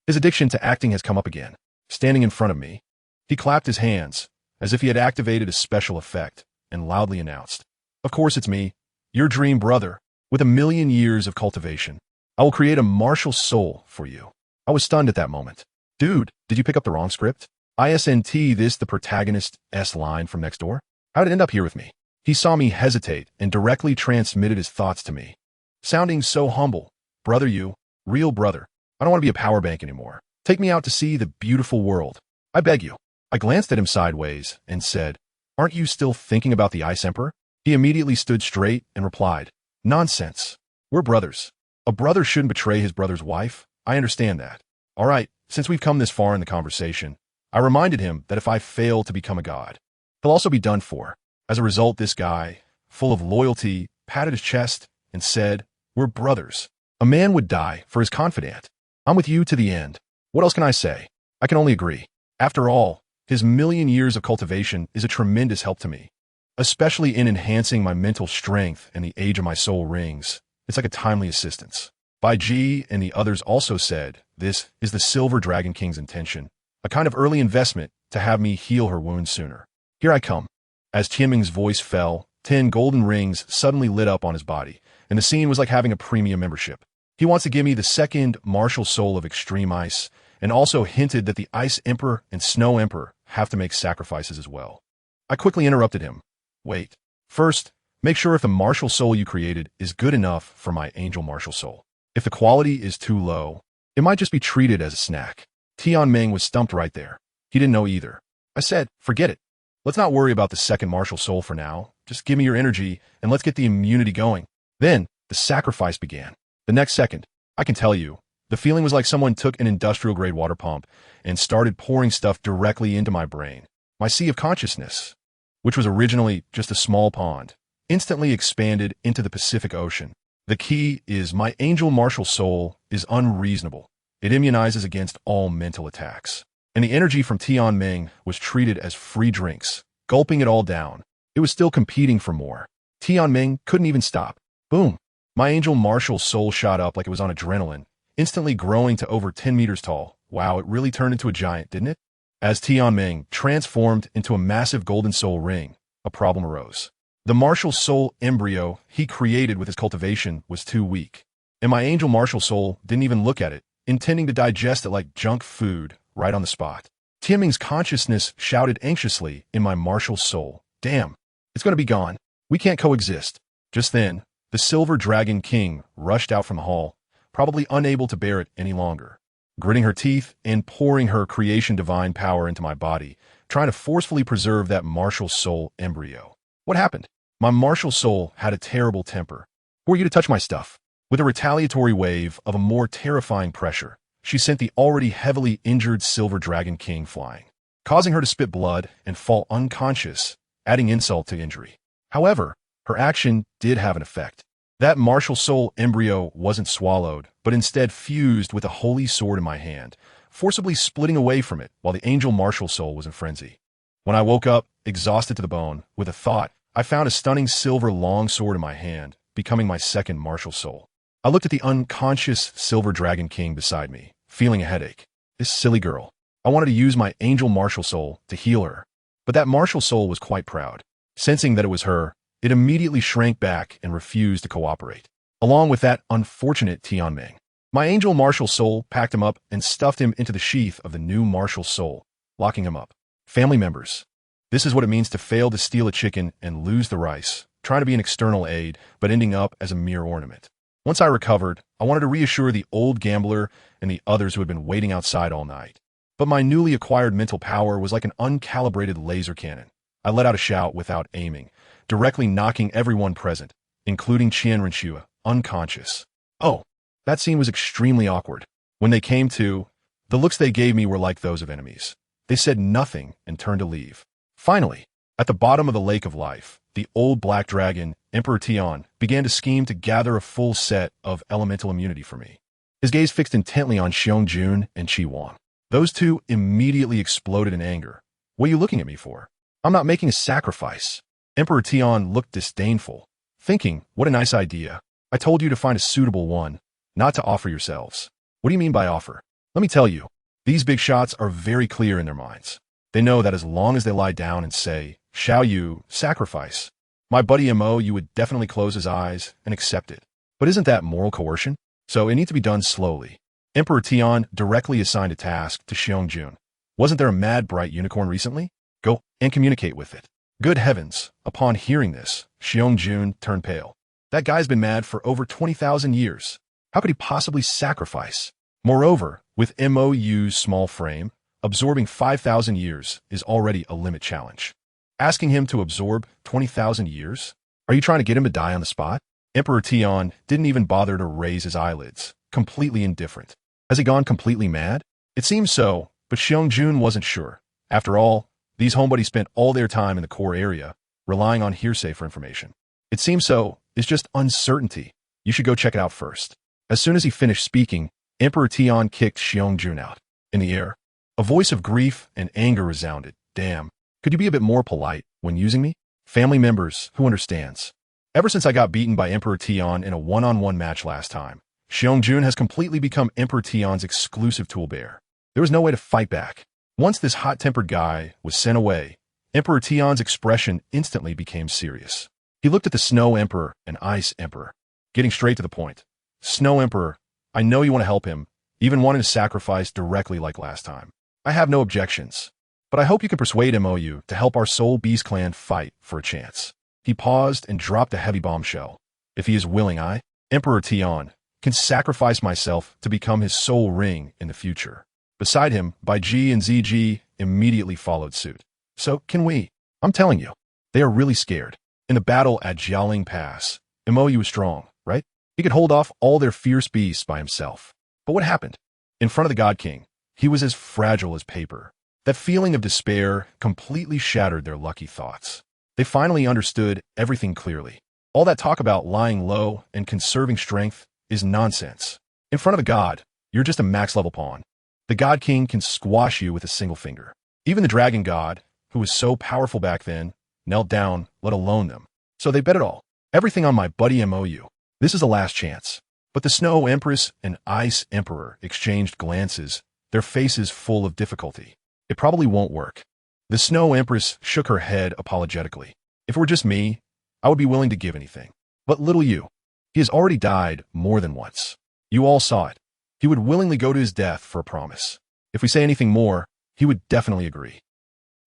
His addiction to acting has come up again. Standing in front of me, he clapped his hands, as if he had activated a special effect, and loudly announced, "Of course it's me, your dream brother, with a million years of cultivation. I will create a martial soul for you." I was stunned at that moment. Dude, did you pick up the wrong script? ISNT this the protagonist's line from next door? How did it end up here with me? He saw me hesitate and directly transmitted his thoughts to me. Sounding so humble. "Brother you, real brother. I don't want to be a power bank anymore. Take me out to see the beautiful world. I beg you." I glanced at him sideways and said, "Aren't you still thinking about the Ice Emperor?" He immediately stood straight and replied, "Nonsense. We're brothers. A brother shouldn't betray his brother's wife. I understand that. All right, since we've come this far in the conversation, I reminded him that if I fail to become a god, he'll also be done for. As a result, this guy, full of loyalty, patted his chest and said, "We're brothers. A man would die for his confidant. I'm with you to the end. What else can I say? I can only agree. After all, his million years of cultivation is a tremendous help to me, especially in enhancing my mental strength and the age of my soul rings. It's like a timely assistance." Bai Ji and the others also said, "This is the Silver Dragon King's intention, a kind of early investment to have me heal her wounds sooner. Here I come." As Tianming's voice fell, 10 golden rings suddenly lit up on his body, and the scene was like having a premium membership. He wants to give me the second martial soul of extreme ice, and also hinted that the Ice Emperor and Snow Emperor have to make sacrifices as well. I quickly interrupted him. "Wait. First, make sure if the martial soul you created is good enough for my angel martial soul. If the quality is too low, it might just be treated as a snack." Tianming was stumped right there. He didn't know either. I said, "Forget it. Let's not worry about the second martial soul for now. Just give me your energy, and let's get the immunity going." Then, the sacrifice began. The next second, I can tell you, the feeling was like someone took an industrial-grade water pump and started pouring stuff directly into my brain. My sea of consciousness, which was originally just a small pond, instantly expanded into the Pacific Ocean. The key is my angel martial soul is unreasonable. It immunizes against all mental attacks. And the energy from Tianming was treated as free drinks, gulping it all down. It was still competing for more. Tianming couldn't even stop. Boom. My angel martial soul shot up like it was on adrenaline, instantly growing to over 10 meters tall. Wow, it really turned into a giant, didn't it? As Tianming transformed into a massive golden soul ring, a problem arose. The martial soul embryo he created with his cultivation was too weak, and my angel martial soul didn't even look at it, intending to digest it like junk food right on the spot. Tianming's consciousness shouted anxiously in my martial soul, "Damn, it's going to be gone. We can't coexist." Just then, the Silver Dragon King rushed out from the hall, probably unable to bear it any longer. Gritting her teeth and pouring her creation divine power into my body, trying to forcefully preserve that martial soul embryo. What happened? My martial soul had a terrible temper. Who are you to touch my stuff? With a retaliatory wave of a more terrifying pressure, she sent the already heavily injured Silver Dragon King flying, causing her to spit blood and fall unconscious, adding insult to injury. However, her action did have an effect. That martial soul embryo wasn't swallowed, but instead fused with a holy sword in my hand, forcibly splitting away from it while the angel martial soul was in frenzy. When I woke up, exhausted to the bone, with a thought, I found a stunning silver longsword in my hand, becoming my second martial soul. I looked at the unconscious Silver Dragon King beside me, feeling a headache. This silly girl. I wanted to use my angel martial soul to heal her. But that martial soul was quite proud. Sensing that it was her, it immediately shrank back and refused to cooperate. Along with that unfortunate Tianming. My angel martial soul packed him up and stuffed him into the sheath of the new martial soul, locking him up. Family members. This is what it means to fail to steal a chicken and lose the rice, trying to be an external aid, but ending up as a mere ornament. Once I recovered, I wanted to reassure the old gambler and the others who had been waiting outside all night. But my newly acquired mental power was like an uncalibrated laser cannon. I let out a shout without aiming, directly knocking everyone present, including Qian Renxue, unconscious. Oh, that scene was extremely awkward. When they came to, the looks they gave me were like those of enemies. They said nothing and turned to leave. Finally, at the bottom of the lake of life, the old black dragon, Emperor Tian, began to scheme to gather a full set of elemental immunity for me. His gaze fixed intently on Xiong and Qi Wang. Those two immediately exploded in anger. What are you looking at me for? I'm not making a sacrifice. Emperor Tian looked disdainful, thinking, what a nice idea. I told you to find a suitable one, not to offer yourselves. What do you mean by offer? Let me tell you, these big shots are very clear in their minds. They know that as long as they lie down and say, "Shall you sacrifice?" My buddy Mo, you would definitely close his eyes and accept it. But isn't that moral coercion? So it needs to be done slowly. Emperor Tian directly assigned a task to Xiong. Wasn't there a mad bright unicorn recently? Go and communicate with it. Good heavens, upon hearing this, Xiong turned pale. That guy's been mad for over 20,000 years. How could he possibly sacrifice? Moreover, with Mou's small frame, absorbing 5,000 years is already a limit challenge. Asking him to absorb 20,000 years? Are you trying to get him to die on the spot? Emperor Tian didn't even bother to raise his eyelids, completely indifferent. Has he gone completely mad? It seems so, but Xiong wasn't sure. After all, these homebuddies spent all their time in the core area, relying on hearsay for information. It seems so, it's just uncertainty. You should go check it out first. As soon as he finished speaking, Emperor Tian kicked Xiong out. In the air, a voice of grief and anger resounded. Damn, could you be a bit more polite when using me? Family members, who understands? Ever since I got beaten by Emperor Tian in a one-on-one match last time, Xiong has completely become Emperor Tian's exclusive toolbearer. There was no way to fight back. Once this hot-tempered guy was sent away, Emperor Tian's expression instantly became serious. He looked at the Snow Emperor and Ice Emperor, getting straight to the point. Snow Emperor, I know you want to help him, even wanting to sacrifice directly like last time. I have no objections, but I hope you can persuade Mou to help our Soul Beast clan fight for a chance. He paused and dropped a heavy bombshell. If he is willing, I, Emperor Tian, can sacrifice myself to become his soul ring in the future. Beside him, Bai Ji and ZG immediately followed suit. So can we? I'm telling you, they are really scared. In the battle at Jialing Pass, Mou was strong, right? He could hold off all their fierce beasts by himself. But what happened? In front of the God King, he was as fragile as paper. That feeling of despair completely shattered their lucky thoughts. They finally understood everything clearly. All that talk about lying low and conserving strength is nonsense. In front of a god, you're just a max-level pawn. The God King can squash you with a single finger. Even the Dragon God, who was so powerful back then, knelt down, let alone them. So they bet it all. Everything on my buddy MOU. This is the last chance. But the Snow Empress and Ice Emperor exchanged glances, their faces full of difficulty. It probably won't work. The Snow Empress shook her head apologetically. If it were just me, I would be willing to give anything. But little you. He has already died more than once. You all saw it. He would willingly go to his death for a promise. If we say anything more, he would definitely agree.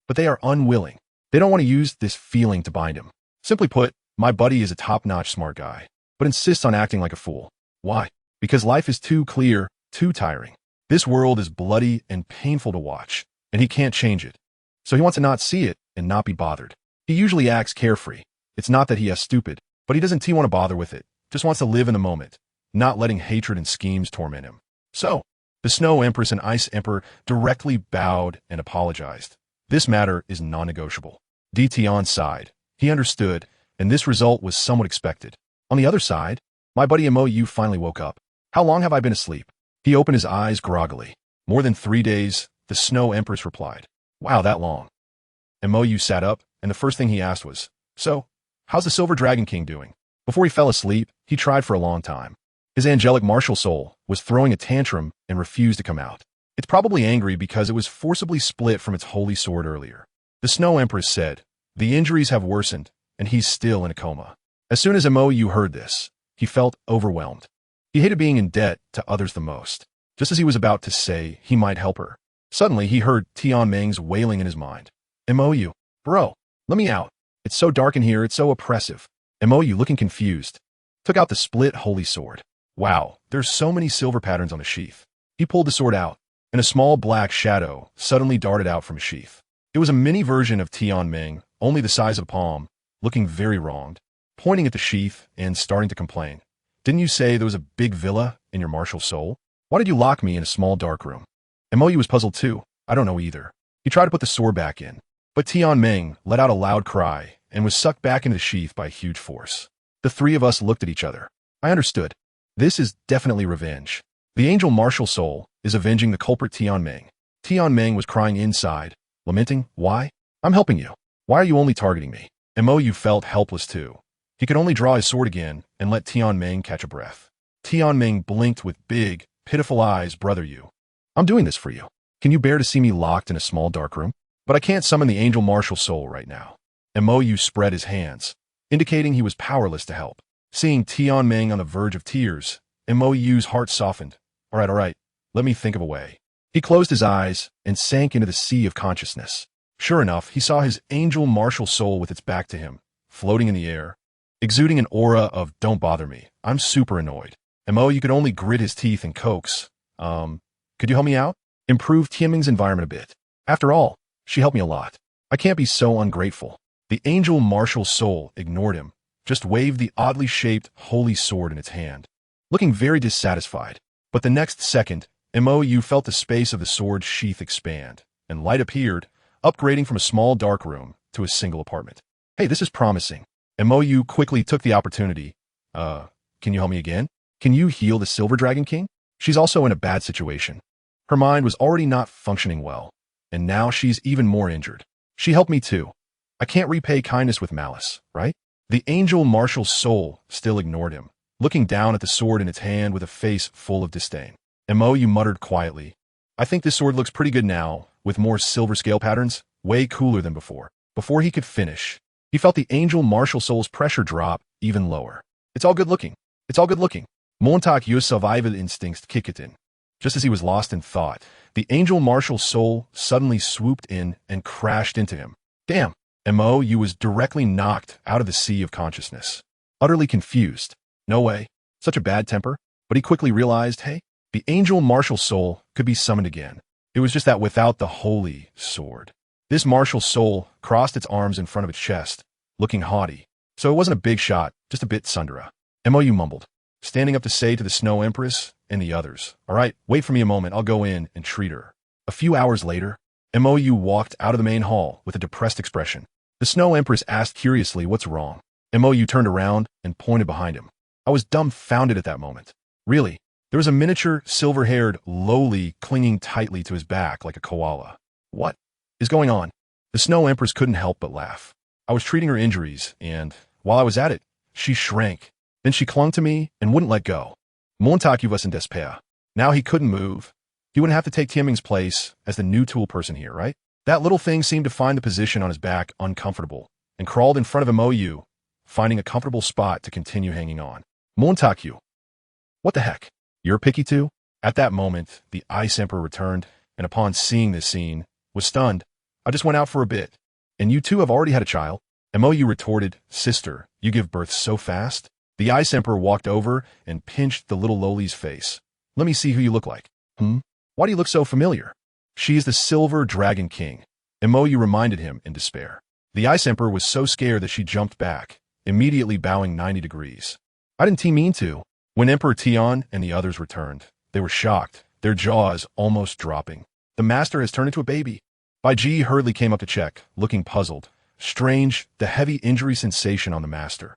But they are unwilling. They don't want to use this feeling to bind him. Simply put, my buddy is a top-notch smart guy, but insists on acting like a fool. Why? Because life is too clear, too tiring. This world is bloody and painful to watch, and he can't change it. So he wants to not see it and not be bothered. He usually acts carefree. It's not that he is stupid, but he doesn't want to bother with it. Just wants to live in the moment, not letting hatred and schemes torment him. So, the Snow Empress and Ice Emperor directly bowed and apologized. This matter is non-negotiable. Tion's side. He understood, and this result was somewhat expected. On the other side, my buddy MOU finally woke up. How long have I been asleep? He opened his eyes groggily. More than 3 days, the Snow Empress replied. Wow, that long. MOU sat up, and the first thing he asked was, So, how's the Silver Dragon King doing? Before he fell asleep, he tried for a long time. His angelic martial soul was throwing a tantrum and refused to come out. It's probably angry because it was forcibly split from its holy sword earlier. The Snow Empress said, The injuries have worsened, and he's still in a coma. As soon as MOU heard this, he felt overwhelmed. He hated being in debt to others the most. Just as he was about to say he might help her, suddenly he heard Tianmeng's wailing in his mind. MOU, bro, let me out. It's so dark in here, it's so oppressive. MOU, looking confused, took out the split holy sword. Wow, there's so many silver patterns on the sheath. He pulled the sword out, and a small black shadow suddenly darted out from his sheath. It was a mini version of Tianmeng, only the size of a palm, looking very wronged, pointing at the sheath and starting to complain. Didn't you say there was a big villa in your martial soul? Why did you lock me in a small dark room? MOU was puzzled too. I don't know either. He tried to put the sword back in, but Tianmeng let out a loud cry and was sucked back into the sheath by huge force. The three of us looked at each other. I understood. This is definitely revenge. The angel martial soul is avenging the culprit Tianmeng. Tianmeng was crying inside, lamenting, Why? I'm helping you. Why are you only targeting me? MOU felt helpless too. He could only draw his sword again and let Tianmeng catch a breath. Tianmeng blinked with big, pitiful eyes. Brother, I'm doing this for you. Can you bear to see me locked in a small dark room? But I can't summon the angel martial soul right now. MOU spread his hands, indicating he was powerless to help. Seeing Tianmeng on the verge of tears, MOU's heart softened. All right, let me think of a way. He closed his eyes and sank into the sea of consciousness. Sure enough, he saw his angel martial soul with its back to him, floating in the air, exuding an aura of don't bother me. I'm super annoyed. MOU could only grit his teeth and coax. Could you help me out? Improve Tianmeng's environment a bit. After all, she helped me a lot. I can't be so ungrateful. The angel martial soul ignored him, just waved the oddly shaped holy sword in its hand, looking very dissatisfied. But the next second, MOU felt the space of the sword's sheath expand, and light appeared, upgrading from a small dark room to a single apartment. Hey, this is promising. MOU quickly took the opportunity. Can you help me again? Can you heal the Silver Dragon King? She's also in a bad situation. Her mind was already not functioning well, and now she's even more injured. She helped me too. I can't repay kindness with malice, right? The angel martial soul still ignored him, looking down at the sword in its hand with a face full of disdain. MOU muttered quietly, I think this sword looks pretty good now, with more silver scale patterns, way cooler than before. Before he could finish, he felt the angel martial soul's pressure drop even lower. It's all good looking. It's all good looking. Montauk used survival instincts kicked in. Just as he was lost in thought, the angel martial soul suddenly swooped in and crashed into him. Damn! MOU was directly knocked out of the sea of consciousness. Utterly confused. No way. Such a bad temper. But he quickly realized, hey, the angel martial soul could be summoned again. It was just that without the holy sword. This martial soul crossed its arms in front of its chest, looking haughty. So it wasn't a big shot, just a bit tsundere. MOU mumbled. standing up to say to the Snow Empress and the others, "All right, wait for me a moment, I'll go in and treat her." A few hours later, Mou walked out of the main hall with a depressed expression. The Snow Empress asked curiously, "What's wrong?" Mou turned around and pointed behind him. I was dumbfounded at that moment. Really, there was a miniature, silver-haired lowly clinging tightly to his back like a koala. What is going on? The Snow Empress couldn't help but laugh. I was treating her injuries, and, while I was at it, she shrank. Then she clung to me and wouldn't let go. Montague was in despair. Now he couldn't move. He wouldn't have to take Tiaming's place as the new tool person here, right? That little thing seemed to find the position on his back uncomfortable and crawled in front of Mou, finding a comfortable spot to continue hanging on. Montague. What the heck? You're picky too? At that moment, the Ice Emperor returned, and upon seeing this scene, was stunned. I just went out for a bit. And you two have already had a child? Mou retorted, "Sister, you give birth so fast?" The Ice Emperor walked over and pinched the little lowly's face. "Let me see who you look like." Why do you look so familiar?" "She is the Silver Dragon King." Mou reminded him in despair. The Ice Emperor was so scared that she jumped back, immediately bowing 90 degrees. "I didn't mean to." When Emperor Tian and the others returned, they were shocked, their jaws almost dropping. "The master has turned into a baby." Bai Ji hurriedly came up to check, looking puzzled. Strange, the heavy injury sensation on the master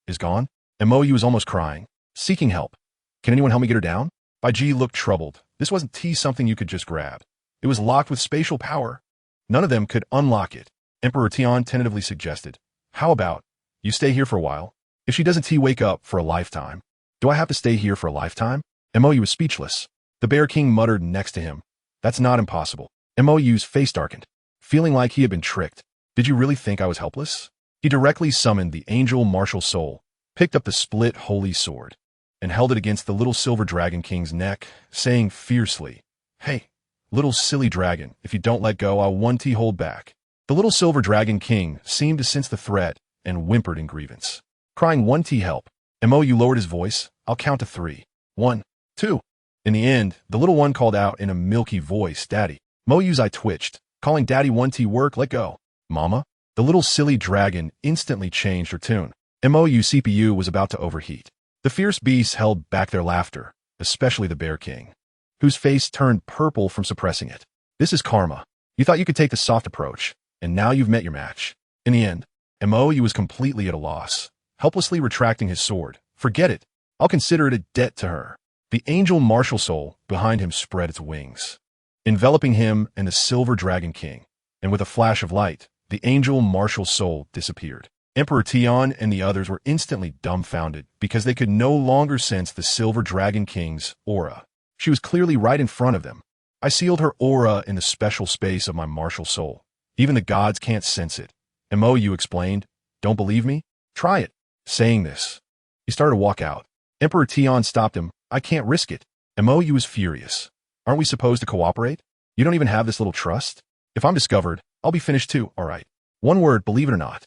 is gone. Mou was almost crying, seeking help. "Can anyone help me get her down?" Bai Ji looked troubled. This wasn't something you could just grab. It was locked with spatial power. None of them could unlock it. Emperor Tian tentatively suggested, "How about you stay here for a while? If she doesn't wake up for a lifetime." "Do I have to stay here for a lifetime?" Mou was speechless. The Bear King muttered next to him, "That's not impossible." Mou's face darkened, feeling like he had been tricked. "Did you really think I was helpless?" He directly summoned the angel martial soul, picked up the split holy sword, and held it against the little Silver Dragon King's neck, saying fiercely, "Hey, little silly dragon, if you don't let go, I'll hold back." The little Silver Dragon King seemed to sense the threat and whimpered in grievance, crying, help." Mou lowered his voice, "I'll count to 3. 1, 2. In the end, the little one called out in a milky voice, "Daddy." Mou's eye twitched, calling Daddy work, let go. "Mama?" The little silly dragon instantly changed her tune. Mou's CPU was about to overheat. The fierce beasts held back their laughter, especially the Bear King, whose face turned purple from suppressing it. "This is karma. You thought you could take the soft approach, and now you've met your match." In the end, Mou was completely at a loss, helplessly retracting his sword. "Forget it. I'll consider it a debt to her." The angel martial soul behind him spread its wings, enveloping him and the Silver Dragon King, and with a flash of light, the angel martial soul disappeared. Emperor Tian and the others were instantly dumbfounded because they could no longer sense the Silver Dragon King's aura. She was clearly right in front of them. "I sealed her aura in the special space of my martial soul. Even the gods can't sense it." Mou explained. "Don't believe me? Try it." Saying this, he started to walk out. Emperor Tian stopped him. "I can't risk it." Mou was furious. "Aren't we supposed to cooperate? You don't even have this little trust? If I'm discovered, I'll be finished too, all right. One word, believe it or not."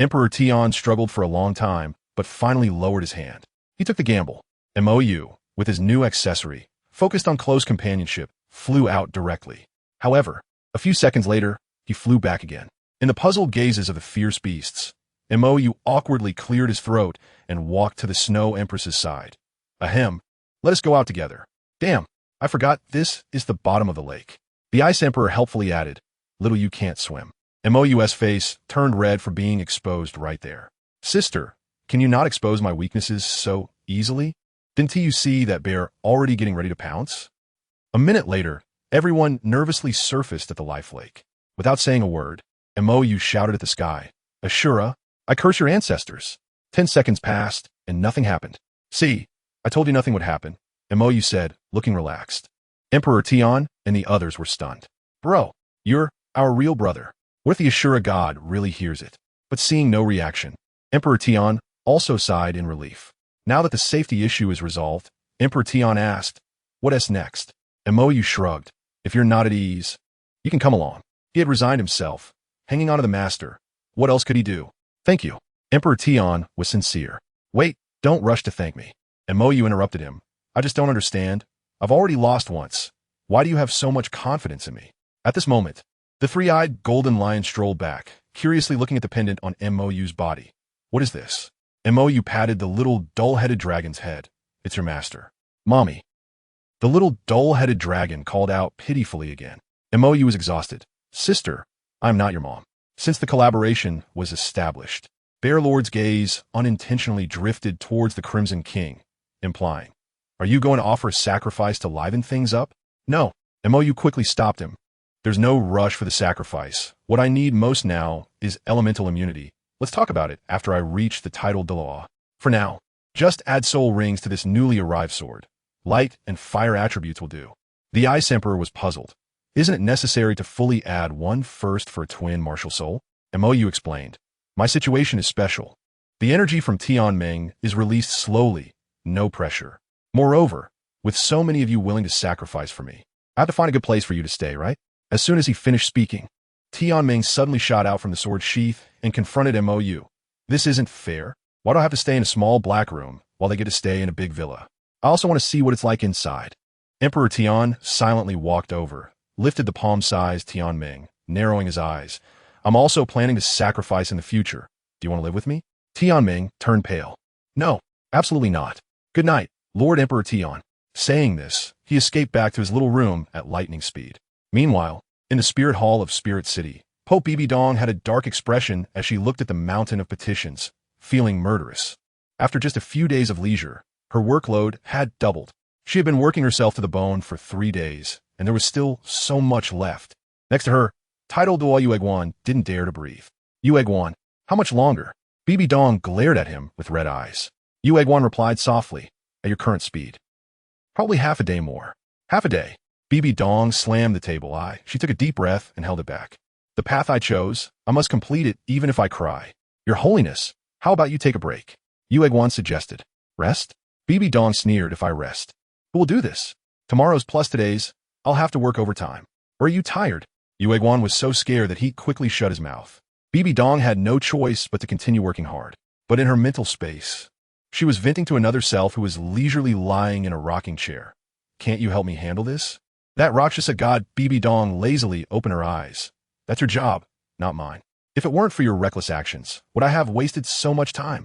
Emperor Tian struggled for a long time, but finally lowered his hand. He took the gamble. Mou, with his new accessory, focused on close companionship, flew out directly. However, a few seconds later, he flew back again. In the puzzled gazes of the fierce beasts, Mou awkwardly cleared his throat and walked to the Snow Empress's side. "Ahem, let us go out together." "Damn, I forgot this is the bottom of the lake." The Ice Emperor helpfully added, "Little you can't swim." Mou's face turned red for being exposed right there. "Sister, can you not expose my weaknesses so easily? Didn't you see that bear already getting ready to pounce?" A minute later, everyone nervously surfaced at the life lake. Without saying a word, Mou shouted at the sky, "Ashura, I curse your ancestors." 10 seconds passed, and nothing happened. "See, I told you nothing would happen," Mou said, looking relaxed. Emperor Tian and the others were stunned. "Bro, you're our real brother. What if the Ashura god really hears it?" But seeing no reaction, Emperor Tian also sighed in relief. Now that the safety issue is resolved, Emperor Tian asked, "What's next?" Mou shrugged. "If you're not at ease, you can come along." He had resigned himself, hanging on to the master. What else could he do? "Thank you." Emperor Tian was sincere. "Wait, don't rush to thank me." Mou interrupted him. "I just don't understand. I've already lost once. Why do you have so much confidence in me?" At this moment, the three-eyed golden lion strolled back, curiously looking at the pendant on Mou's body. "What is this?" Mou patted the little dull-headed dragon's head. It's your master. Mommy. The little dull-headed dragon called out pitifully again. Mou was exhausted. Sister, I'm not your mom. Since the collaboration was established, Bear Lord's gaze unintentionally drifted towards the Crimson King, implying, are you going to offer a sacrifice to liven things up? No. Mou quickly stopped him. There's no rush for the sacrifice. What I need most now is elemental immunity. Let's talk about it after I reach the title Dalu. For now, just add soul rings to this newly arrived sword. Light and fire attributes will do. The Ice Emperor was puzzled. Isn't it necessary to fully add one first for a twin martial soul? Mou explained. My situation is special. The energy from Tianming is released slowly, no pressure. Moreover, with so many of you willing to sacrifice for me, I have to find a good place for you to stay, right? As soon as he finished speaking, Tianming suddenly shot out from the sword sheath and confronted Mou. This isn't fair. Why do I have to stay in a small black room while they get to stay in a big villa? I also want to see what it's like inside. Emperor Tian silently walked over, lifted the palm-sized Tianming, narrowing his eyes. I'm also planning to sacrifice in the future. Do you want to live with me? Tianming turned pale. No, absolutely not. Good night, Lord Emperor Tian. Saying this, he escaped back to his little room at lightning speed. Meanwhile, in the Spirit Hall of Spirit City, Pope Bibi Dong had a dark expression as she looked at the mountain of petitions, feeling murderous. After just a few days of leisure, her workload had doubled. She had been working herself to the bone for 3 days, and there was still so much left. Next to her, titled Duo Yueguan didn't dare to breathe. Yueguan, how much longer? Bibi Dong glared at him with red eyes. Yueguan replied softly, at your current speed. Probably half a day more. Half a day. Bibi Dong slammed the table. She took a deep breath and held it back. The path I chose, I must complete it even if I cry. Your Holiness, how about you take a break? Yueguan suggested. Rest? Bibi Dong sneered. If I rest, who will do this? Tomorrow's plus today's, I'll have to work overtime. Or are you tired? Yueguan was so scared that he quickly shut his mouth. Bibi Dong had no choice but to continue working hard. But in her mental space, she was venting to another self who was leisurely lying in a rocking chair. Can't you help me handle this? That Rakshasa god Bibi Dong lazily opened her eyes. That's your job, not mine. If it weren't for your reckless actions, would I have wasted so much time?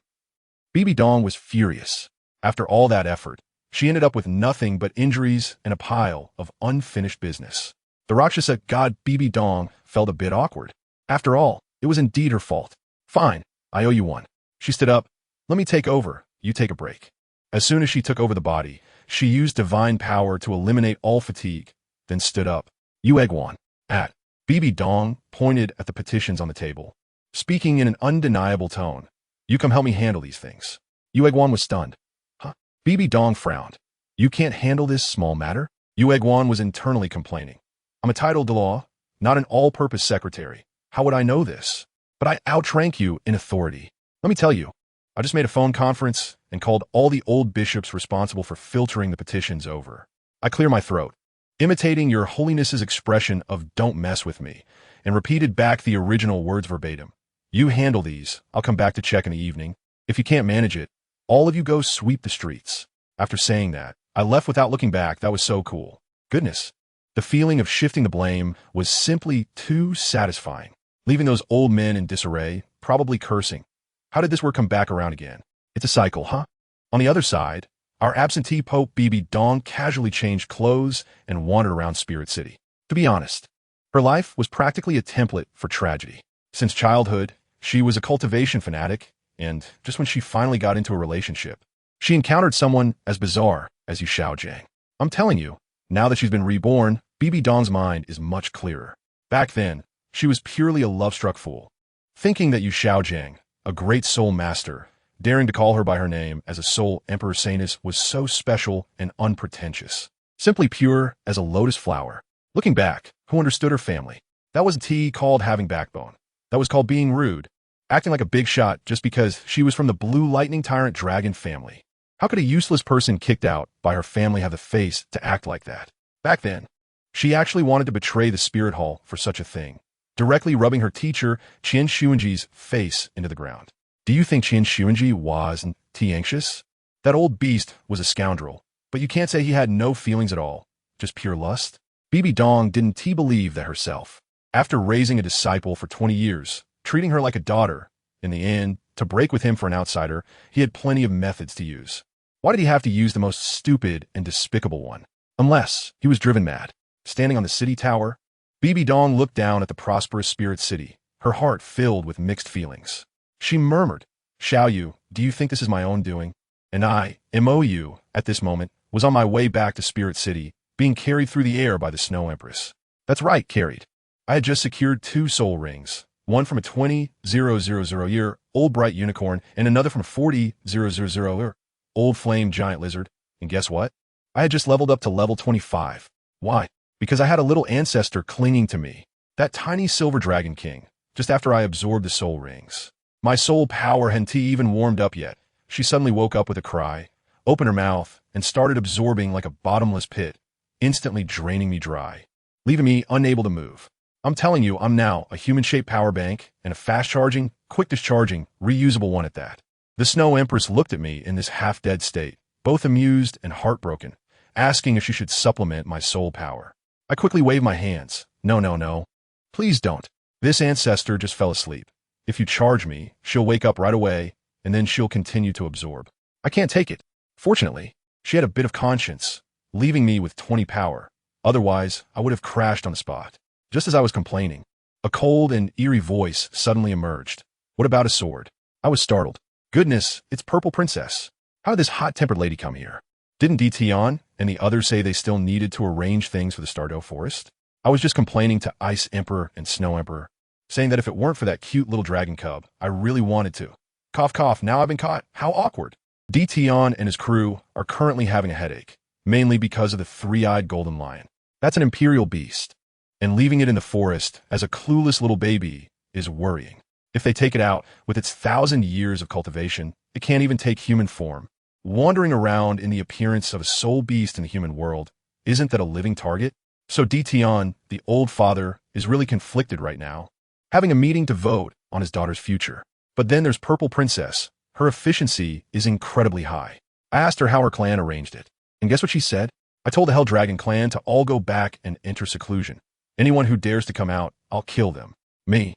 Bibi Dong was furious. After all that effort, she ended up with nothing but injuries and a pile of unfinished business. The Rakshasa god Bibi Dong felt a bit awkward. After all, it was indeed her fault. Fine, I owe you one. She stood up. Let me take over, you take a break. As soon as she took over the body, she used divine power to eliminate all fatigue, then stood up. Yueguan, at. Bibi Dong pointed at the petitions on the table, speaking in an undeniable tone. You come help me handle these things. Yueguan was stunned. Huh? Bibi Dong frowned. You can't handle this small matter? Yueguan was internally complaining. I'm a titled Dalu, not an all-purpose secretary. How would I know this? But I outrank you in authority. Let me tell you, I just made a phone conference and called all the old bishops responsible for filtering the petitions over. I clear my throat, imitating your holiness's expression of don't mess with me, and repeated back the original words verbatim. You handle these, I'll come back to check in the evening. If you can't manage it, all of you go sweep the streets. After saying that, I left without looking back. That was so cool. Goodness. The feeling of shifting the blame was simply too satisfying, leaving those old men in disarray, probably cursing. How did this work come back around again? It's a cycle, huh? On the other side, our absentee Pope Bibi Dong casually changed clothes and wandered around Spirit City. To be honest, her life was practically a template for tragedy. Since childhood, she was a cultivation fanatic, and just when she finally got into a relationship, she encountered someone as bizarre as Yu Xiaojiang. I'm telling you, now that she's been reborn, Bibi Dong's mind is much clearer. Back then, she was purely a love-struck fool, thinking that Yu Xiaojiang, a great soul master, daring to call her by her name as a soul Emperor Sanus, was so special and unpretentious, simply pure as a lotus flower. Looking back, who understood her family? That wasn't called having backbone. That was called being rude, acting like a big shot just because she was from the Blue Lightning Tyrant Dragon family. How could a useless person kicked out by her family have the face to act like that? Back then, she actually wanted to betray the Spirit Hall for such a thing, directly rubbing her teacher, Qian Xuanji's face into the ground. Do you think Qian Xuanji was anxious? That old beast was a scoundrel, but you can't say he had no feelings at all, just pure lust. Bibi Dong didn't believe that herself. After raising a disciple for 20 years, treating her like a daughter, in the end, to break with him for an outsider, he had plenty of methods to use. Why did he have to use the most stupid and despicable one? Unless he was driven mad. Standing on the city tower, Bibi Dong looked down at the prosperous spirit city, her heart filled with mixed feelings. She murmured, "Xiao Yu, do you think this is my own doing?" And I, MOU, at this moment, was on my way back to Spirit City, being carried through the air by the Snow Empress. That's right, carried. I had just secured 2 soul rings, one from a 20,000-year-old bright unicorn and another from a 40,000-year-old flame giant lizard. And guess what? I had just leveled up to level 25. Why? Because I had a little ancestor clinging to me, that tiny silver dragon king, just after I absorbed the soul rings. My soul power hadn't even warmed up yet. She suddenly woke up with a cry, opened her mouth, and started absorbing like a bottomless pit, instantly draining me dry, leaving me unable to move. I'm telling you, I'm now a human-shaped power bank, and a fast-charging, quick-discharging, reusable one at that. The Snow Empress looked at me in this half-dead state, both amused and heartbroken, asking if she should supplement my soul power. I quickly waved my hands. No, no, no. Please don't. This ancestor just fell asleep. If you charge me, she'll wake up right away, and then she'll continue to absorb. I can't take it. Fortunately, she had a bit of conscience, leaving me with 20 power. Otherwise, I would have crashed on the spot. Just as I was complaining, a cold and eerie voice suddenly emerged. What about a sword? I was startled. Goodness, it's Purple Princess. How did this hot-tempered lady come here? Didn't Tion and the others say they still needed to arrange things for the Stardew Forest? I was just complaining to Ice Emperor and Snow Emperor, saying that if it weren't for that cute little dragon cub, I really wanted to. Cough, cough, now I've been caught. How awkward. Tion and his crew are currently having a headache, mainly because of the 3-eyed golden lion. That's an imperial beast, and leaving it in the forest as a clueless little baby is worrying. If they take it out with its 1,000 years of cultivation, it can't even take human form. Wandering around in the appearance of a soul beast in the human world, isn't that a living target? So Tion, the old father, is really conflicted right now, having a meeting to vote on his daughter's future. But then there's Purple Princess. Her efficiency is incredibly high. I asked her how her clan arranged it, and guess what she said? I told the Hell Dragon clan to all go back and enter seclusion. Anyone who dares to come out, I'll kill them. Me.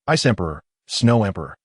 Ice Emperor, Snow Emperor.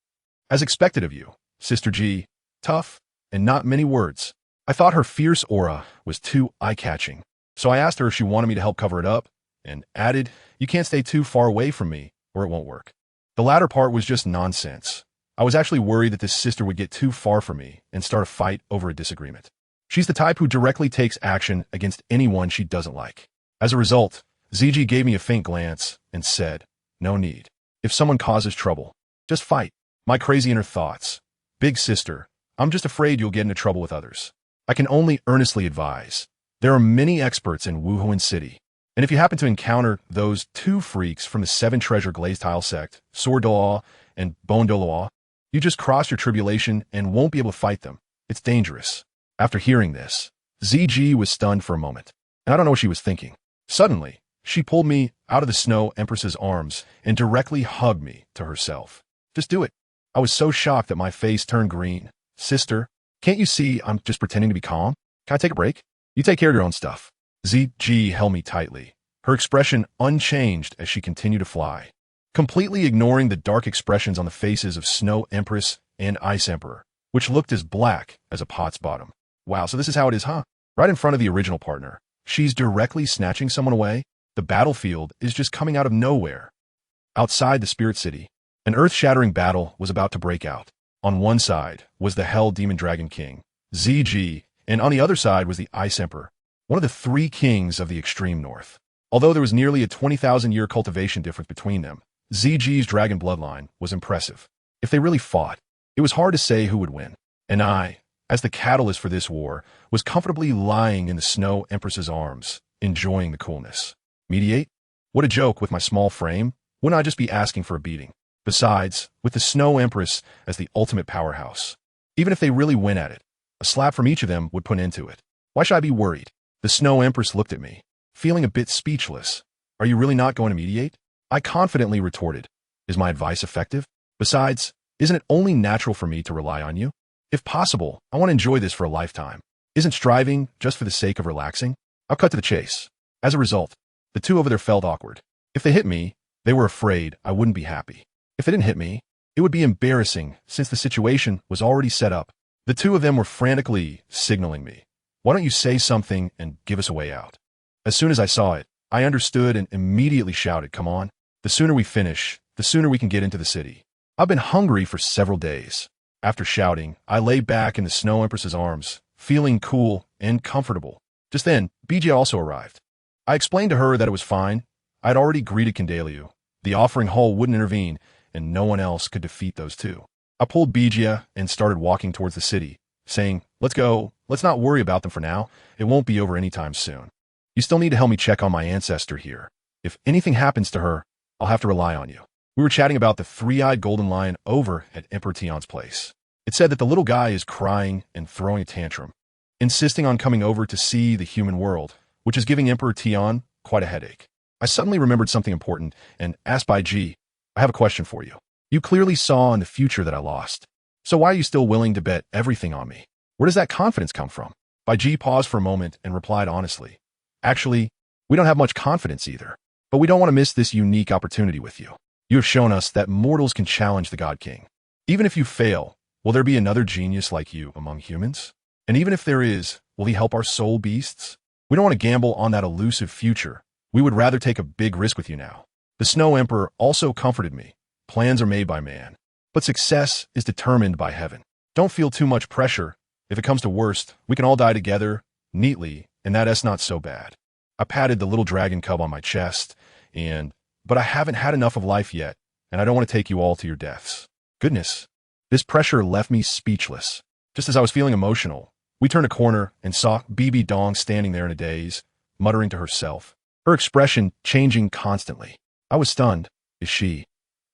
As expected of you, Sister G. Tough, and not many words. I thought her fierce aura was too eye-catching, so I asked her if she wanted me to help cover it up, and added, you can't stay too far away from me, or it won't work. The latter part was just nonsense. I was actually worried that this sister would get too far from me and start a fight over a disagreement. She's the type who directly takes action against anyone she doesn't like. As a result, ZG gave me a faint glance and said, no need. If someone causes trouble, just fight. My crazy inner thoughts. Big sister, I'm just afraid you'll get into trouble with others. I can only earnestly advise. There are many experts in Wuhuan City, and if you happen to encounter those 2 freaks from the 7 Treasure Glazed Tile sect, Sword Douluo and Bone Douluo, you just cross your tribulation and won't be able to fight them. It's dangerous. After hearing this, ZG was stunned for a moment, and I don't know what she was thinking. Suddenly, she pulled me out of the Snow Empress's arms and directly hugged me to herself. Just do it. I was so shocked that my face turned green. Sister, can't you see I'm just pretending to be calm? Can I take a break? You take care of your own stuff. ZG held me tightly, her expression unchanged as she continued to fly, completely ignoring the dark expressions on the faces of Snow Empress and Ice Emperor, which looked as black as a pot's bottom. Wow, so this is how it is, huh? Right in front of the original partner. She's directly snatching someone away. The battlefield is just coming out of nowhere. Outside the Spirit City, an earth-shattering battle was about to break out. On one side was the Hell Demon Dragon King, ZG, and on the other side was the Ice Emperor, one of the 3 kings of the extreme north. Although there was nearly a 20,000-year cultivation difference between them, ZG's dragon bloodline was impressive. If they really fought, it was hard to say who would win. And I, as the catalyst for this war, was comfortably lying in the Snow Empress's arms, enjoying the coolness. Mediate? What a joke with my small frame. Wouldn't I just be asking for a beating? Besides, with the Snow Empress as the ultimate powerhouse, even if they really win at it, a slap from each of them would put an end to it. Why should I be worried? The Snow Empress looked at me, feeling a bit speechless. Are you really not going to mediate? I confidently retorted. Is my advice effective? Besides, isn't it only natural for me to rely on you? If possible, I want to enjoy this for a lifetime. Isn't striving just for the sake of relaxing? I'll cut to the chase. As a result, the 2 over there felt awkward. If they hit me, they were afraid I wouldn't be happy. If they didn't hit me, it would be embarrassing since the situation was already set up. The two of them were frantically signaling me. Why don't you say something and give us a way out? As soon as I saw it, I understood and immediately shouted, come on. The sooner we finish, the sooner we can get into the city. I've been hungry for several days. After shouting, I lay back in the Snow Empress's arms, feeling cool and comfortable. Just then, Bijia also arrived. I explained to her that it was fine. I had already greeted Dalu. The offering hall wouldn't intervene, and no one else could defeat those two. I pulled Bijia and started walking towards the city, saying, let's go, let's not worry about them for now. It won't be over anytime soon. You still need to help me check on my ancestor here. If anything happens to her, I'll have to rely on you. We were chatting about the three-eyed golden lion over at Emperor Tian's place. It said that the little guy is crying and throwing a tantrum, insisting on coming over to see the human world, which is giving Emperor Tian quite a headache. I suddenly remembered something important and asked Bai Ji, I have a question for you. You clearly saw in the future that I lost. So why are you still willing to bet everything on me? Where does that confidence come from? Bai Ji paused for a moment and replied honestly, actually, we don't have much confidence either, but we don't want to miss this unique opportunity with you. You have shown us that mortals can challenge the God King. Even if you fail, will there be another genius like you among humans? And even if there is, will he help our soul beasts? We don't want to gamble on that elusive future. We would rather take a big risk with you now. The Snow Emperor also comforted me. Plans are made by man, but success is determined by heaven. Don't feel too much pressure. If it comes to worst, we can all die together, neatly, and that's not so bad. I patted the little dragon cub on my chest, but I haven't had enough of life yet, and I don't want to take you all to your deaths. Goodness, this pressure left me speechless. Just as I was feeling emotional, we turned a corner and saw Bibi Dong standing there in a daze, muttering to herself, her expression changing constantly. I was stunned. Is she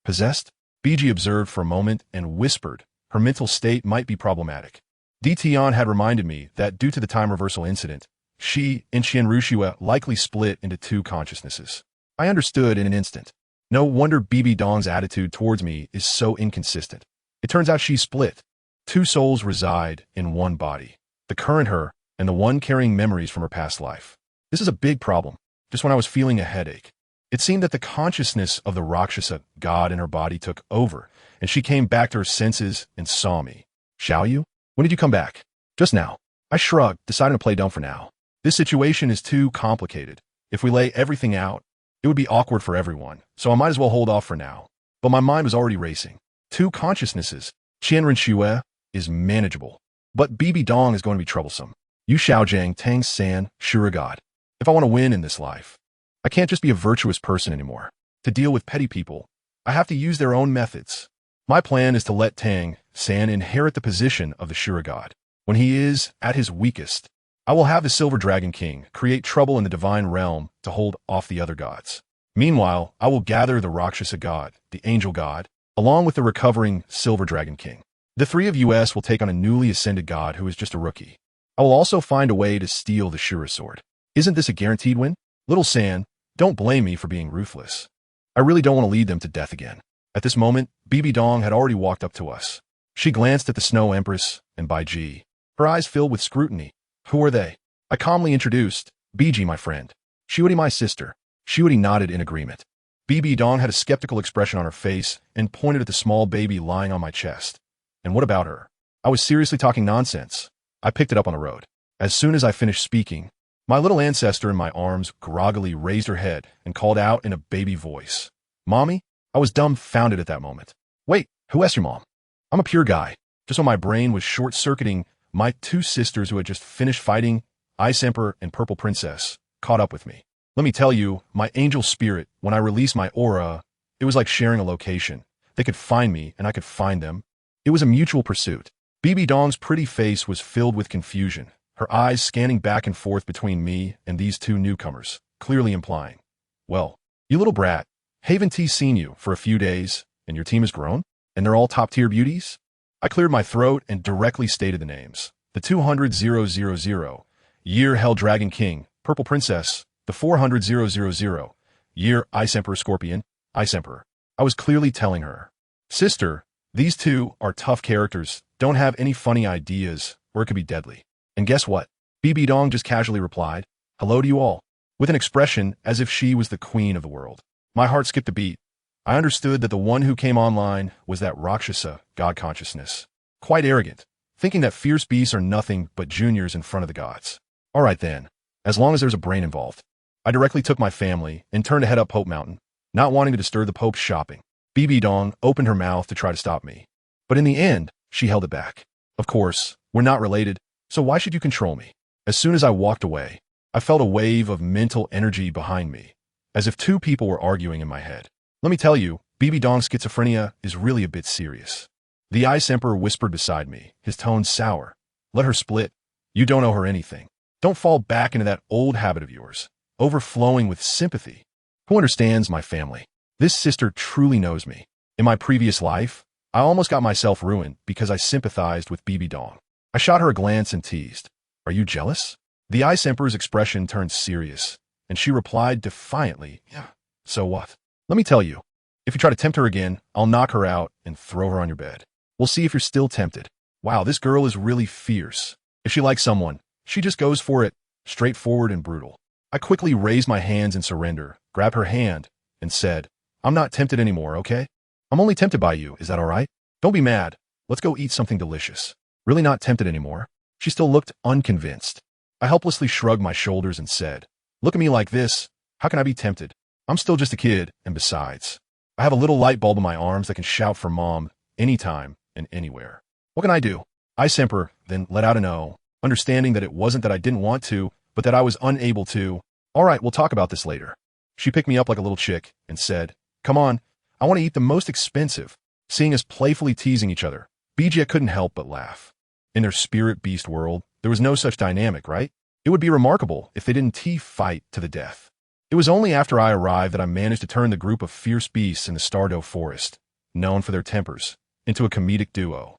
possessed? Biji observed for a moment and whispered her mental state might be problematic. Di Tian had reminded me that due to the time reversal incident, she and Qian Rushua likely split into two consciousnesses. I understood in an instant. No wonder Bibi Dong's attitude towards me is so inconsistent. It turns out she's split. Two souls reside in one body, the current her and the one carrying memories from her past life. This is a big problem. Just when I was feeling a headache, it seemed that the consciousness of the Rakshasa god in her body took over, and she came back to her senses and saw me. Shall you? When did you come back? Just now. I shrugged, deciding to play dumb for now. This situation is too complicated. If we lay everything out, it would be awkward for everyone, so I might as well hold off for now. But my mind was already racing. Two consciousnesses. Qianren Xue is manageable, but Bibi Dong is going to be troublesome. Yu Xiaojiang Tang San Shura God. If I want to win in this life, I can't just be a virtuous person anymore. To deal with petty people, I have to use their own methods. My plan is to let Tang San inherit the position of the Shura God. When he is at his weakest, I will have the Silver Dragon King create trouble in the divine realm to hold off the other gods. Meanwhile, I will gather the Rakshasa God, the Angel God, along with the recovering Silver Dragon King. The three of us will take on a newly ascended god who is just a rookie. I will also find a way to steal the Shura sword. Isn't this a guaranteed win? Little San, don't blame me for being ruthless. I really don't want to lead them to death again. At this moment, Bibi Dong had already walked up to us. She glanced at the Snow Empress and Bai Ji. Her eyes filled with scrutiny. Who are they? I calmly introduced, Biji, my friend. Shiwadi, my sister. Shiwadi nodded in agreement. Bibi Dong had a skeptical expression on her face and pointed at the small baby lying on my chest. And what about her? I was seriously talking nonsense. I picked it up on the road. As soon as I finished speaking, my little ancestor in my arms groggily raised her head and called out in a baby voice. Mommy? I was dumbfounded at that moment. Wait, who asked your mom? I'm a pure guy. Just when my brain was short-circuiting, my two sisters who had just finished fighting, Ice Emperor and Purple Princess, caught up with me. Let me tell you, my angel spirit, when I released my aura, it was like sharing a location. They could find me and I could find them. It was a mutual pursuit. Bibi Dong's pretty face was filled with confusion, her eyes scanning back and forth between me and these two newcomers, clearly implying, well, you little brat, haven't seen you for a few days, and your team has grown? And they're all top-tier beauties? I cleared my throat and directly stated the names. The 200,000 Year Hell Dragon King, Purple Princess, the 400,000 Year Ice Emperor Scorpion, Ice Emperor. I was clearly telling her, sister, these two are tough characters, don't have any funny ideas, or it could be deadly. And guess what? Bibi Dong just casually replied, hello to you all, with an expression as if she was the queen of the world. My heart skipped a beat. I understood that the one who came online was that Rakshasa, God consciousness. Quite arrogant, thinking that fierce beasts are nothing but juniors in front of the gods. All right then, as long as there's a brain involved. I directly took my family and turned to head up Pope Mountain, not wanting to disturb the Pope's shopping. Bibi Dong opened her mouth to try to stop me, but in the end, she held it back. Of course, we're not related, so why should you control me? As soon as I walked away, I felt a wave of mental energy behind me, as if two people were arguing in my head. Let me tell you, Bibi Dong's schizophrenia is really a bit serious. The Ice Emperor whispered beside me, his tone sour. Let her split. You don't owe her anything. Don't fall back into that old habit of yours, overflowing with sympathy. Who understands my family? This sister truly knows me. In my previous life, I almost got myself ruined because I sympathized with Bibi Dong. I shot her a glance and teased. Are you jealous? The Ice Emperor's expression turned serious, and she replied defiantly, yeah, so what? Let me tell you, if you try to tempt her again, I'll knock her out and throw her on your bed. We'll see if you're still tempted. Wow, this girl is really fierce. If she likes someone, she just goes for it, straightforward and brutal. I quickly raised my hands in surrender, grabbed her hand, and said, I'm not tempted anymore, okay? I'm only tempted by you, is that all right? Don't be mad. Let's go eat something delicious. Really not tempted anymore? She still looked unconvinced. I helplessly shrugged my shoulders and said, look at me like this. How can I be tempted? I'm still just a kid, and besides, I have a little light bulb in my arms that can shout for mom anytime and anywhere. What can I do? Ice Emperor then let out an O, understanding that it wasn't that I didn't want to, but that I was unable to. All right, we'll talk about this later. She picked me up like a little chick and said, come on, I want to eat the most expensive. Seeing us playfully teasing each other, BJ couldn't help but laugh. In their spirit beast world, there was no such dynamic, right? It would be remarkable if they didn't fight to the death. It was only after I arrived that I managed to turn the group of fierce beasts in the Stardow Forest, known for their tempers, into a comedic duo.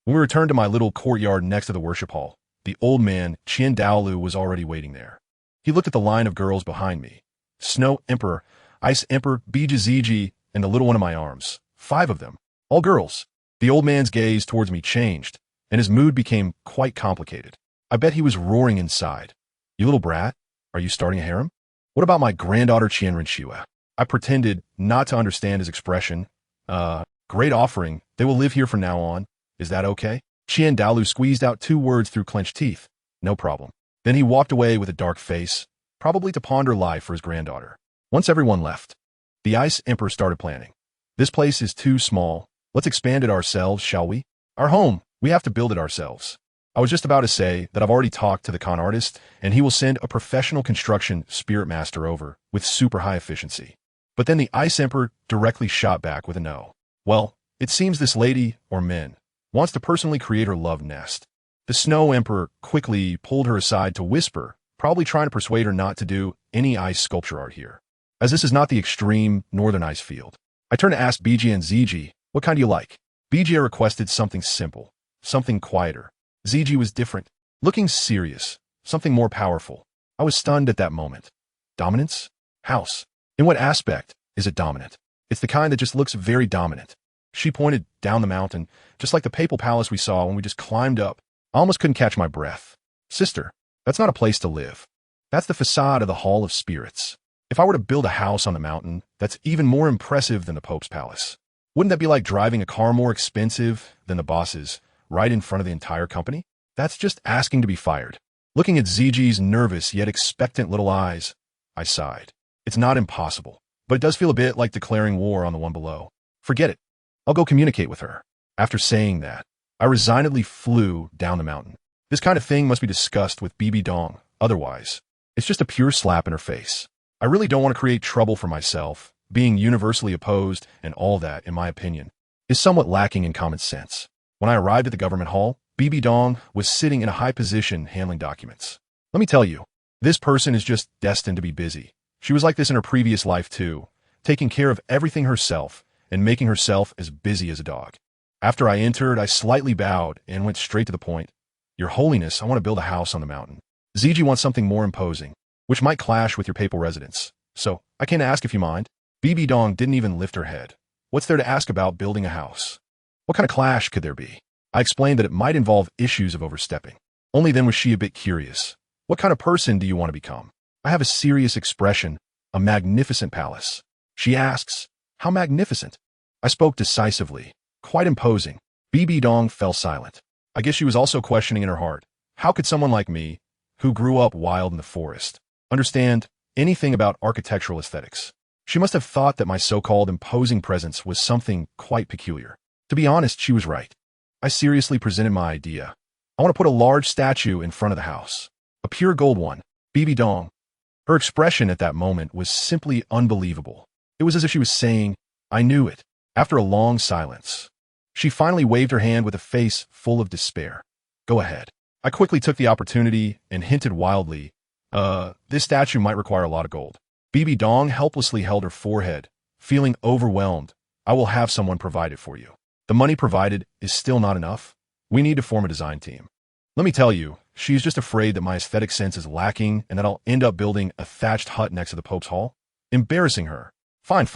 When we returned to my little courtyard next to the worship hall, the old man, Dalu, was already waiting there. He looked at the line of girls behind me. Snow Emperor, Ice Emperor, Bija Ziji, and the little one in my arms. 5 of them. All girls. The old man's gaze towards me changed, and his mood became quite complicated. I bet he was roaring inside. You little brat, are you starting a harem? What about my granddaughter Qianrenxue? I pretended not to understand his expression. Great offering. They will live here from now on. Is that okay? Dalu squeezed out 2 words through clenched teeth. No problem. Then he walked away with a dark face, probably to ponder life for his granddaughter. Once everyone left, the Ice Emperor started planning. This place is too small. Let's expand it ourselves, shall we? Our home. We have to build it ourselves. I was just about to say that I've already talked to the con artist, and he will send a professional construction spirit master over with super high efficiency. But then the Ice Emperor directly shot back with a no. Well, it seems this lady, or man, wants to personally create her love nest. The Snow Emperor quickly pulled her aside to whisper, probably trying to persuade her not to do any ice sculpture art here, as this is not the extreme northern ice field. I turned to ask BG and ZG, what kind do you like? BG requested something simple, something quieter. ZG was different, looking serious, something more powerful. I was stunned at that moment. Dominance? House. In what aspect is it dominant? It's the kind that just looks very dominant. She pointed down the mountain, just like the papal palace we saw when we just climbed up. I almost couldn't catch my breath. Sister, that's not a place to live. That's the facade of the Hall of Spirits. If I were to build a house on the mountain, that's even more impressive than the Pope's palace. Wouldn't that be like driving a car more expensive than the boss's, right in front of the entire company? That's just asking to be fired. Looking at ZG's nervous yet expectant little eyes, I sighed. It's not impossible, but it does feel a bit like declaring war on the one below. Forget it. I'll go communicate with her. After saying that, I resignedly flew down the mountain. This kind of thing must be discussed with Bibi Dong. Otherwise, it's just a pure slap in her face. I really don't want to create trouble for myself. Being universally opposed and all that, in my opinion, is somewhat lacking in common sense. When I arrived at the government hall, Bibi Dong was sitting in a high position handling documents. Let me tell you, this person is just destined to be busy. She was like this in her previous life too, taking care of everything herself and making herself as busy as a dog. After I entered, I slightly bowed and went straight to the point. Your Holiness, I want to build a house on the mountain. ZG wants something more imposing, which might clash with your papal residence. So, I came to ask if you mind. Bibi Dong didn't even lift her head. What's there to ask about building a house? What kind of clash could there be? I explained that it might involve issues of overstepping. Only then was she a bit curious. What kind of person do you want to become? I have a serious expression, a magnificent palace. She asks, how magnificent? I spoke decisively, quite imposing. Bibi Dong fell silent. I guess she was also questioning in her heart, how could someone like me, who grew up wild in the forest, understand anything about architectural aesthetics? She must have thought that my so-called imposing presence was something quite peculiar. To be honest, she was right. I seriously presented my idea. I want to put a large statue in front of the house. A pure gold one. Bibi Dong. Her expression at that moment was simply unbelievable. It was as if she was saying, I knew it. After a long silence, she finally waved her hand with a face full of despair. Go ahead. I quickly took the opportunity and hinted wildly, this statue might require a lot of gold. Bibi Dong helplessly held her forehead, feeling overwhelmed. I will have someone provide it for you. The money provided is still not enough. We need to form a design team. Let me tell you, she's just afraid that my aesthetic sense is lacking and that I'll end up building a thatched hut next to the Pope's Hall. Embarrassing her. Fine,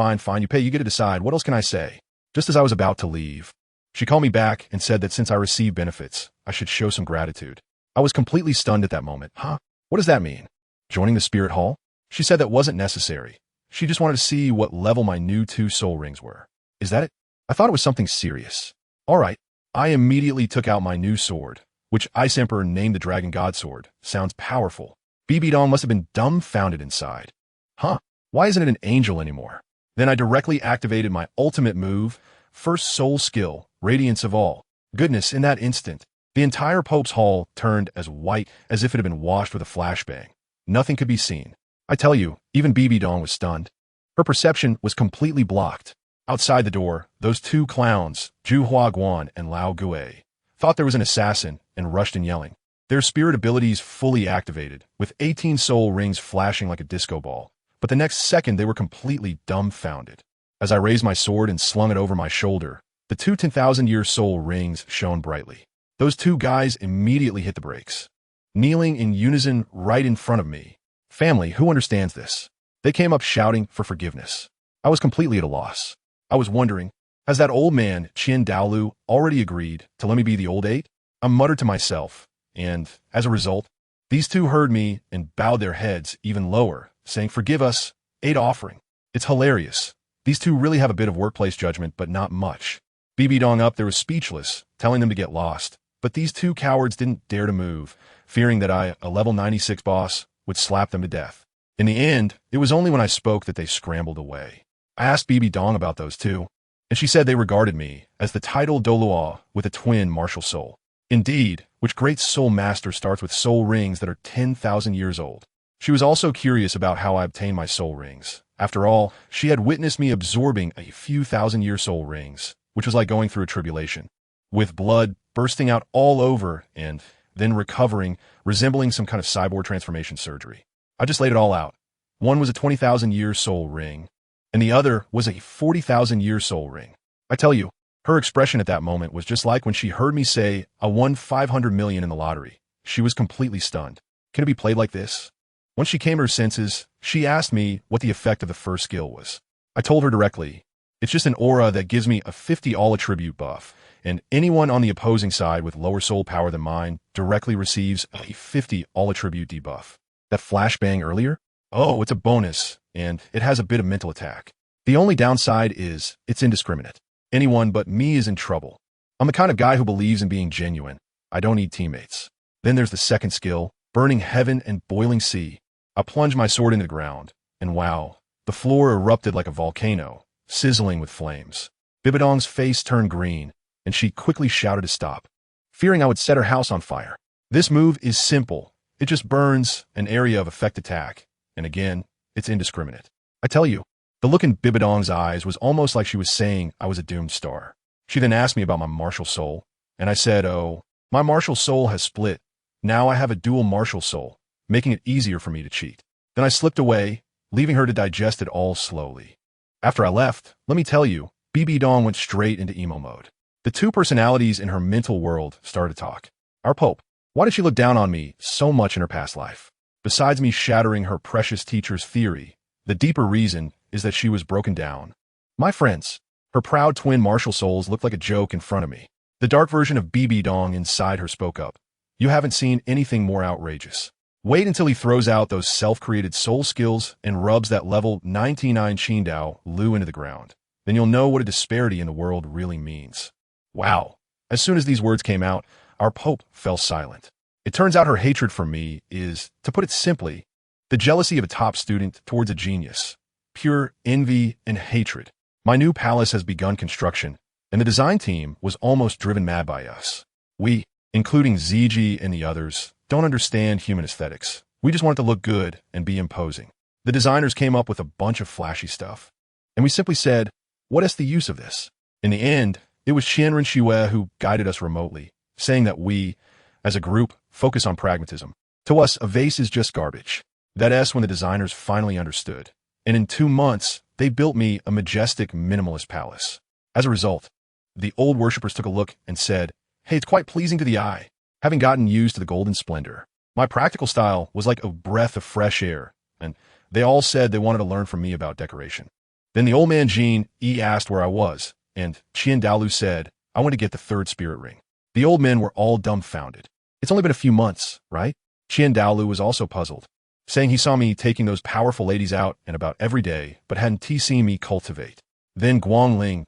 you pay, you get to decide. What else can I say? Just as I was about to leave, she called me back and said that since I receive benefits, I should show some gratitude. I was completely stunned at that moment. Huh? What does that mean? Joining the Spirit Hall? She said that wasn't necessary. She just wanted to see what level my new 2 soul rings were. Is that it? I thought it was something serious. All right. I immediately took out my new sword, which Ice Emperor named the Dragon God Sword. Sounds powerful. Bibi Dong must have been dumbfounded inside. Huh? Why isn't it an angel anymore? Then I directly activated my ultimate move, first soul skill, Radiance of All. Goodness, in that instant, the entire Pope's Hall turned as white as if it had been washed with a flashbang. Nothing could be seen. I tell you, even Bibi Dong was stunned. Her perception was completely blocked. Outside the door, those 2 clowns, Zhu Huaguan and Lao Gui, thought there was an assassin and rushed in yelling. Their spirit abilities fully activated, with 18 soul rings flashing like a disco ball. But the next second, they were completely dumbfounded. As I raised my sword and slung it over my shoulder, the 2 10,000-year soul rings shone brightly. Those 2 guys immediately hit the brakes, kneeling in unison right in front of me. Family, who understands this? They came up shouting for forgiveness. I was completely at a loss. I was wondering, has that old man, Dalu, already agreed to let me be the old 8? I muttered to myself, and, as a result, these 2 heard me and bowed their heads even lower, saying, forgive us, 8 offering. It's hilarious. These 2 really have a bit of workplace judgment, but not much. Bibi Dong up there was speechless, telling them to get lost. But these 2 cowards didn't dare to move, fearing that I, a level 96 boss, would slap them to death. In the end, it was only when I spoke that they scrambled away. I asked Bibi Dong about those 2, and she said they regarded me as the titled Douluo with a twin martial soul. Indeed, which great soul master starts with soul rings that are 10,000 years old? She was also curious about how I obtained my soul rings. After all, she had witnessed me absorbing a few 1,000-year soul rings, which was like going through a tribulation, with blood bursting out all over and then recovering, resembling some kind of cyborg transformation surgery. I just laid it all out. One was a 20,000-year soul ring, and the other was a 40,000-year soul ring. I tell you, her expression at that moment was just like when she heard me say, I won 500 million in the lottery. She was completely stunned. Can it be played like this? Once she came to her senses, she asked me what the effect of the first skill was. I told her directly, it's just an aura that gives me a 50 all-attribute buff, and anyone on the opposing side with lower soul power than mine directly receives a 50 all-attribute debuff. That flashbang earlier? Oh, it's a bonus, and it has a bit of mental attack. The only downside is it's indiscriminate. Anyone but me is in trouble. I'm the kind of guy who believes in being genuine. I don't need teammates. Then there's the second skill, Burning Heaven and Boiling Sea. I plunged my sword into the ground, and wow, the floor erupted like a volcano, sizzling with flames. Bibi Dong's face turned green, and she quickly shouted to stop, fearing I would set her house on fire. This move is simple. It just burns an area of effect attack, and again, it's indiscriminate. I tell you, the look in Bibi Dong's eyes was almost like she was saying I was a doomed star. She then asked me about my martial soul, and I said, oh, my martial soul has split. Now I have a dual martial soul, making it easier for me to cheat. Then I slipped away, leaving her to digest it all slowly. After I left, let me tell you, Bibi Dong went straight into emo mode. The 2 personalities in her mental world started to talk. Our Pope, why did she look down on me so much in her past life? Besides me shattering her precious teacher's theory, the deeper reason is that she was broken down. My friends, her proud twin martial souls looked like a joke in front of me. The dark version of Bibi Dong inside her spoke up. You haven't seen anything more outrageous. Wait until he throws out those self-created soul skills and rubs that level 99 Qingdao Lu into the ground. Then you'll know what a disparity in the world really means. Wow. As soon as these words came out, our Pope fell silent. It turns out her hatred for me is, to put it simply, the jealousy of a top student towards a genius. Pure envy and hatred. My new palace has begun construction, and the design team was almost driven mad by us. We, including ZG and the others, don't understand human aesthetics. We just want it to look good and be imposing. The designers came up with a bunch of flashy stuff, and we simply said, what is the use of this? In the end, it was Qianren Xue who guided us remotely, saying that we, as a group, focus on pragmatism. To us, a vase is just garbage. That's when the designers finally understood. And in 2 months, they built me a majestic minimalist palace. As a result, the old worshippers took a look and said, hey, it's quite pleasing to the eye. Having gotten used to the golden splendor, my practical style was like a breath of fresh air, and they all said they wanted to learn from me about decoration. Then the old man Jean asked where I was, and Dalu said, I want to get the 3rd spirit ring. The old men were all dumbfounded. It's only been a few months, right? Dalu was also puzzled, saying he saw me taking those powerful ladies out and about every day, but hadn't seen me cultivate. Then Guangling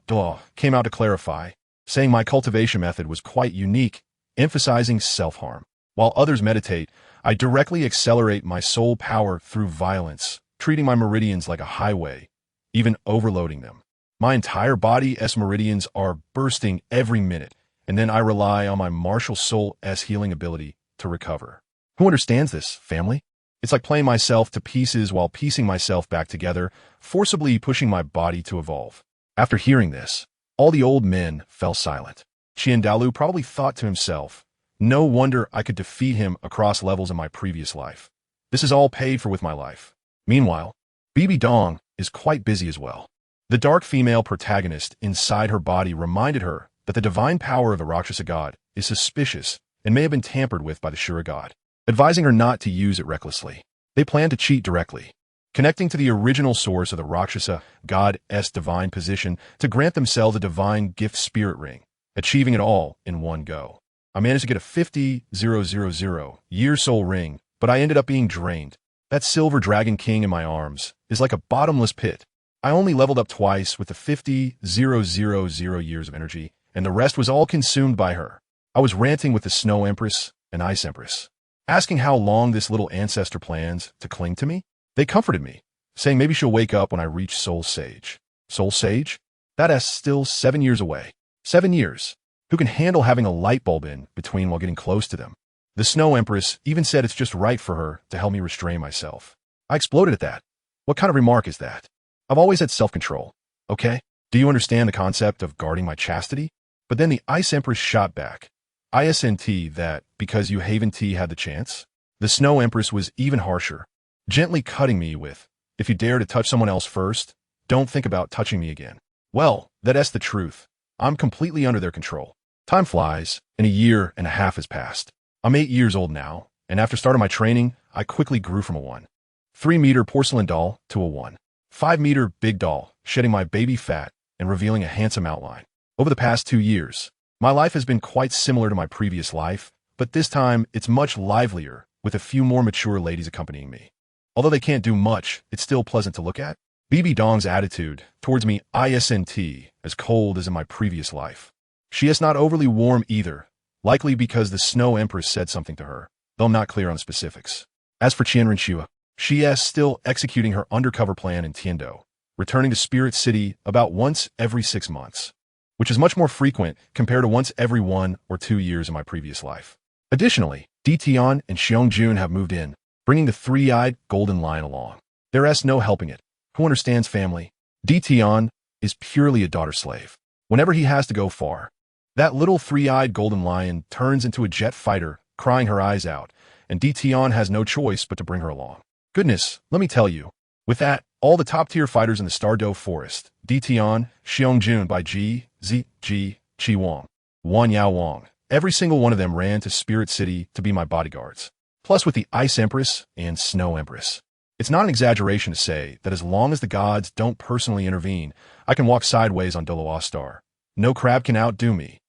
came out to clarify, saying my cultivation method was quite unique, emphasizing self-harm. While others meditate, I directly accelerate my soul power through violence, treating my meridians like a highway, even overloading them. My entire body's meridians are bursting every minute, and then I rely on my martial soul's healing ability to recover. Who understands this, family? It's like playing myself to pieces while piecing myself back together, forcibly pushing my body to evolve. After hearing this, all the old men fell silent. Dalu probably thought to himself, no wonder I could defeat him across levels in my previous life. This is all paid for with my life. Meanwhile, Bibi Dong is quite busy as well. The dark female protagonist inside her body reminded her that the divine power of the Rakshasa god is suspicious and may have been tampered with by the Shura god, advising her not to use it recklessly. They plan to cheat directly, connecting to the original source of the Rakshasa god's divine position to grant themselves a divine gift spirit ring, achieving it all in one go. I managed to get a 50,000 year soul ring, but I ended up being drained. That silver dragon king in my arms is like a bottomless pit. I only leveled up twice with the 50,000 years of energy, and the rest was all consumed by her. I was ranting with the Snow Empress and Ice Empress, asking how long this little ancestor plans to cling to me. They comforted me, saying maybe she'll wake up when I reach Soul Sage. Soul Sage? That's still 7 years away. 7 years. Who can handle having a light bulb in between while getting close to them? The Snow Empress even said it's just right for her to help me restrain myself. I exploded at that. What kind of remark is that? I've always had self-control, okay? Do you understand the concept of guarding my chastity? But then the Ice Empress shot back. ISNT that because you Haven T had the chance? The Snow Empress was even harsher, gently cutting me with, if you dare to touch someone else first, don't think about touching me again. Well, that's the truth. I'm completely under their control. Time flies, and 1.5 years has passed. I'm 8 years old now, and after starting my training, I quickly grew from a 1.3-meter porcelain doll to a 1.5-meter big doll, shedding my baby fat and revealing a handsome outline. Over the past 2 years, my life has been quite similar to my previous life, but this time it's much livelier, with a few more mature ladies accompanying me. Although they can't do much, it's still pleasant to look at. Bibi Dong's attitude towards me isn't as cold as in my previous life. She is not overly warm either, likely because the Snow Empress said something to her, though I'm not clear on the specifics. As for Qianren Xue, she is still executing her undercover plan in Tiando, returning to Spirit City about once every 6 months, which is much more frequent compared to once every 1 or 2 years in my previous life. Additionally, Ditian and Xiangjun have moved in, bringing the 3-eyed golden lion along. There is no helping it. Who understands family? Ditian is purely a daughter slave. Whenever he has to go far, that little 3-eyed golden lion turns into a jet fighter, crying her eyes out, and Ditian has no choice but to bring her along. Goodness, let me tell you. With that, all the top-tier fighters in the Stardow Forest, Ditian, Xiangjun by Ji, Zi, Ji, Qi Wang, Wan Yao Wang, every single one of them ran to Spirit City to be my bodyguards. Plus with the Ice Empress and Snow Empress. It's not an exaggeration to say that as long as the gods don't personally intervene, I can walk sideways on Douluo Star. No crab can outdo me.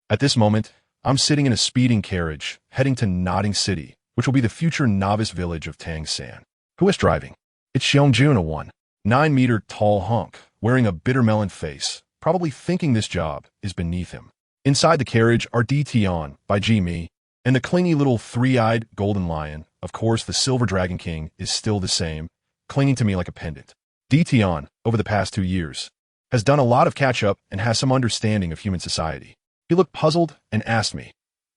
At this moment, I'm sitting in a speeding carriage, heading to Nodding City, which will be the future novice village of Tang San. Who is driving? It's Xiangjun, a 1.9-meter tall hunk, wearing a bitter melon face, probably thinking this job is beneath him. Inside the carriage are Tion by G Me, and the clingy little three-eyed golden lion. Of course, the silver dragon king is still the same, clinging to me like a pendant. Tion, over the past 2 years, has done a lot of catch-up and has some understanding of human society. He looked puzzled and asked me,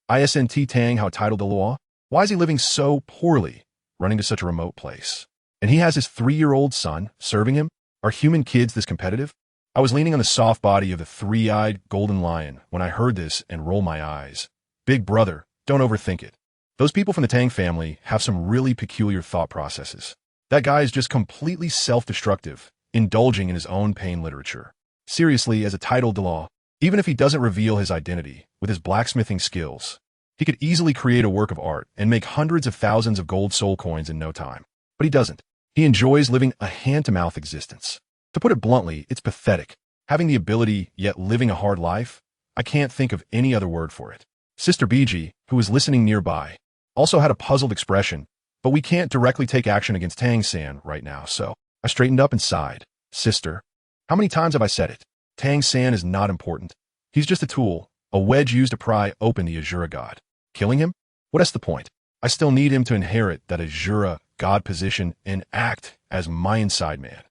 "Isn't Tang how titled Douluo? Why is he living so poorly, running to such a remote place? And he has his 3-year-old son serving him? Are human kids this competitive?" I was leaning on the soft body of the three-eyed golden lion when I heard this and rolled my eyes. Big brother, don't overthink it. Those people from the Tang family have some really peculiar thought processes. That guy is just completely self-destructive, indulging in his own pain literature. Seriously, as a titled Douluo, even if he doesn't reveal his identity, with his blacksmithing skills, he could easily create a work of art and make hundreds of thousands of gold soul coins in no time. But he doesn't. He enjoys living a hand-to-mouth existence. To put it bluntly, it's pathetic. Having the ability, yet living a hard life, I can't think of any other word for it. Sister Biji, who was listening nearby, also had a puzzled expression, but we can't directly take action against Tang-san right now, so I straightened up and sighed. Sister, how many times have I said it? Tang-san is not important. He's just a tool, a wedge used to pry open the Azura god. Killing him? What's the point? I still need him to inherit that Azura god position and act as my inside man.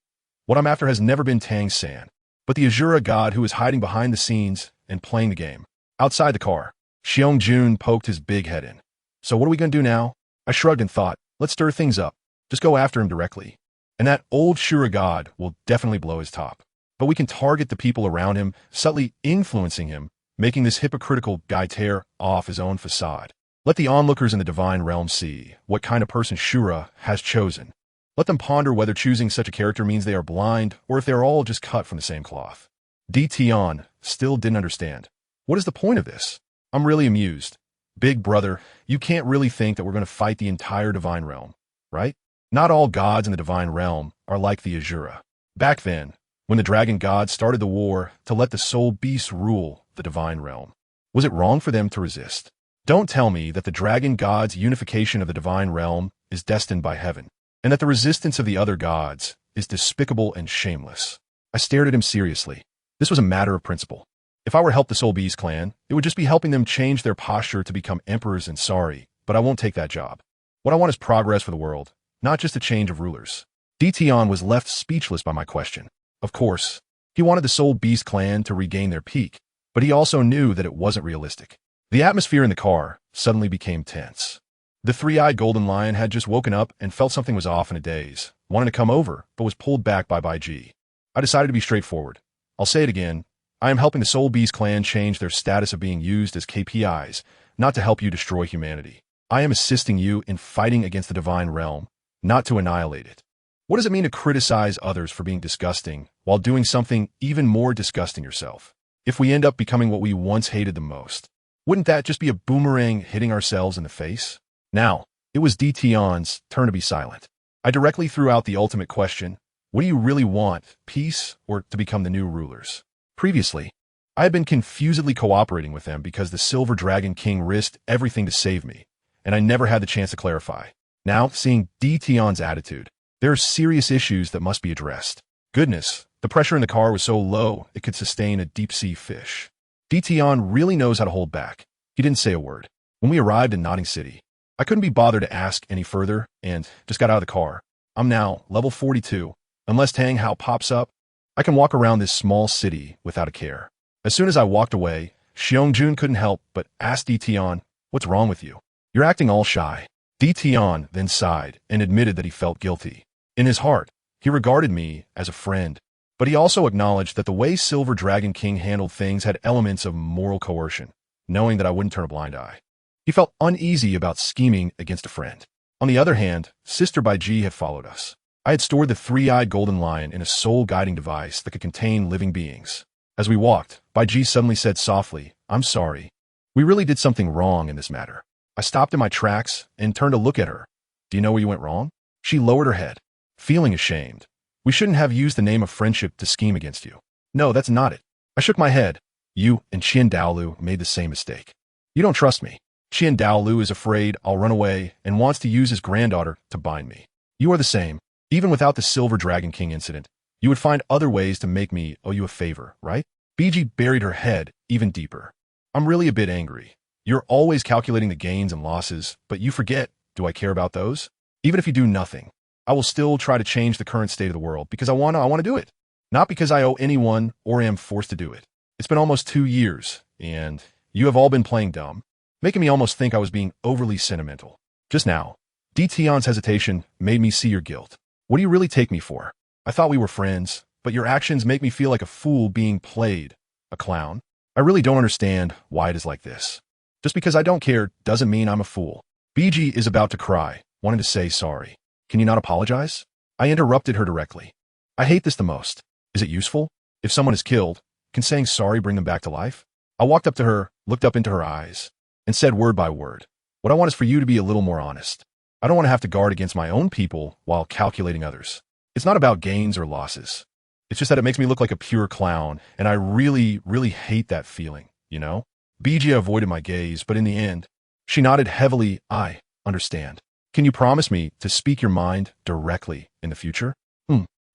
What I'm after has never been Tang-san, but the Azura god who is hiding behind the scenes and playing the game. Outside the car, Xiong-jun poked his big head in. So what are we going to do now? I shrugged and thought, let's stir things up. Just go after him directly. And that old Shura god will definitely blow his top. But we can target the people around him, subtly influencing him, making this hypocritical guy tear off his own facade. Let the onlookers in the divine realm see what kind of person Shura has chosen. Let them ponder whether choosing such a character means they are blind or if they are all just cut from the same cloth. Tion still didn't understand. What is the point of this? I'm really amused. Big brother, you can't really think that we're going to fight the entire divine realm, right? Not all gods in the divine realm are like the Azura. Back then, when the dragon gods started the war to let the soul beasts rule the divine realm, was it wrong for them to resist? Don't tell me that the dragon gods' unification of the divine realm is destined by heaven, and that the resistance of the other gods is despicable and shameless. I stared at him seriously. This was a matter of principle. If I were to help the Soul Beast clan, it would just be helping them change their posture to become emperors and sorry, but I won't take that job. What I want is progress for the world, not just a change of rulers. Tion was left speechless by my question. Of course, he wanted the Soul Beast clan to regain their peak, but he also knew that it wasn't realistic. The atmosphere in the car suddenly became tense. The three-eyed golden lion had just woken up and felt something was off in a daze, wanted to come over, but was pulled back by Baiji. I decided to be straightforward. I'll say it again. I am helping the Soul Beast clan change their status of being used as KPIs, not to help you destroy humanity. I am assisting you in fighting against the divine realm, not to annihilate it. What does it mean to criticize others for being disgusting while doing something even more disgusting yourself? If we end up becoming what we once hated the most, wouldn't that just be a boomerang hitting ourselves in the face? Now, it was Tion's turn to be silent. I directly threw out the ultimate question. What do you really want, peace or to become the new rulers? Previously, I had been confusedly cooperating with them because the Silver Dragon King risked everything to save me, and I never had the chance to clarify. Now, seeing Tion's attitude, there are serious issues that must be addressed. Goodness, the pressure in the car was so low it could sustain a deep-sea fish. Tion really knows how to hold back. He didn't say a word. When we arrived in Notting City, I couldn't be bothered to ask any further and just got out of the car. I'm now level 42. Unless Tang Hao pops up, I can walk around this small city without a care. As soon as I walked away, Xiong-jun couldn't help but ask Tion, "What's wrong with you? You're acting all shy." Tion then sighed and admitted that he felt guilty. In his heart, he regarded me as a friend, but he also acknowledged that the way Silver Dragon King handled things had elements of moral coercion, knowing that I wouldn't turn a blind eye. He felt uneasy about scheming against a friend. On the other hand, Sister Baiji had followed us. I had stored the three-eyed golden lion in a soul-guiding device that could contain living beings. As we walked, Baiji suddenly said softly, "I'm sorry. We really did something wrong in this matter." I stopped in my tracks and turned to look at her. "Do you know where you went wrong?" She lowered her head, feeling ashamed. "We shouldn't have used the name of friendship to scheme against you." "No, that's not it." I shook my head. "You and Dalu made the same mistake. You don't trust me. Dalu is afraid I'll run away and wants to use his granddaughter to bind me. You are the same. Even without the Silver Dragon King incident, you would find other ways to make me owe you a favor, right?" Biji buried her head even deeper. I'm really a bit angry. You're always calculating the gains and losses, but you forget, do I care about those? Even if you do nothing, I will still try to change the current state of the world because I want to do it. Not because I owe anyone or am forced to do it. It's been almost 2 years, and you have all been playing dumb, making me almost think I was being overly sentimental. Just now, Tion's hesitation made me see your guilt. What do you really take me for? I thought we were friends, but your actions make me feel like a fool being played, a clown. I really don't understand why it is like this. Just because I don't care doesn't mean I'm a fool. BG is about to cry, wanting to say sorry. Can you not apologize? I interrupted her directly. I hate this the most. Is it useful? If someone is killed, can saying sorry bring them back to life? I walked up to her, looked up into her eyes, and said word by word, what I want is for you to be a little more honest. I don't want to have to guard against my own people while calculating others. It's not about gains or losses. It's just that it makes me look like a pure clown, and I really, really hate that feeling, you know? BG avoided my gaze, but in the end, she nodded heavily. I understand. Can you promise me to speak your mind directly in the future?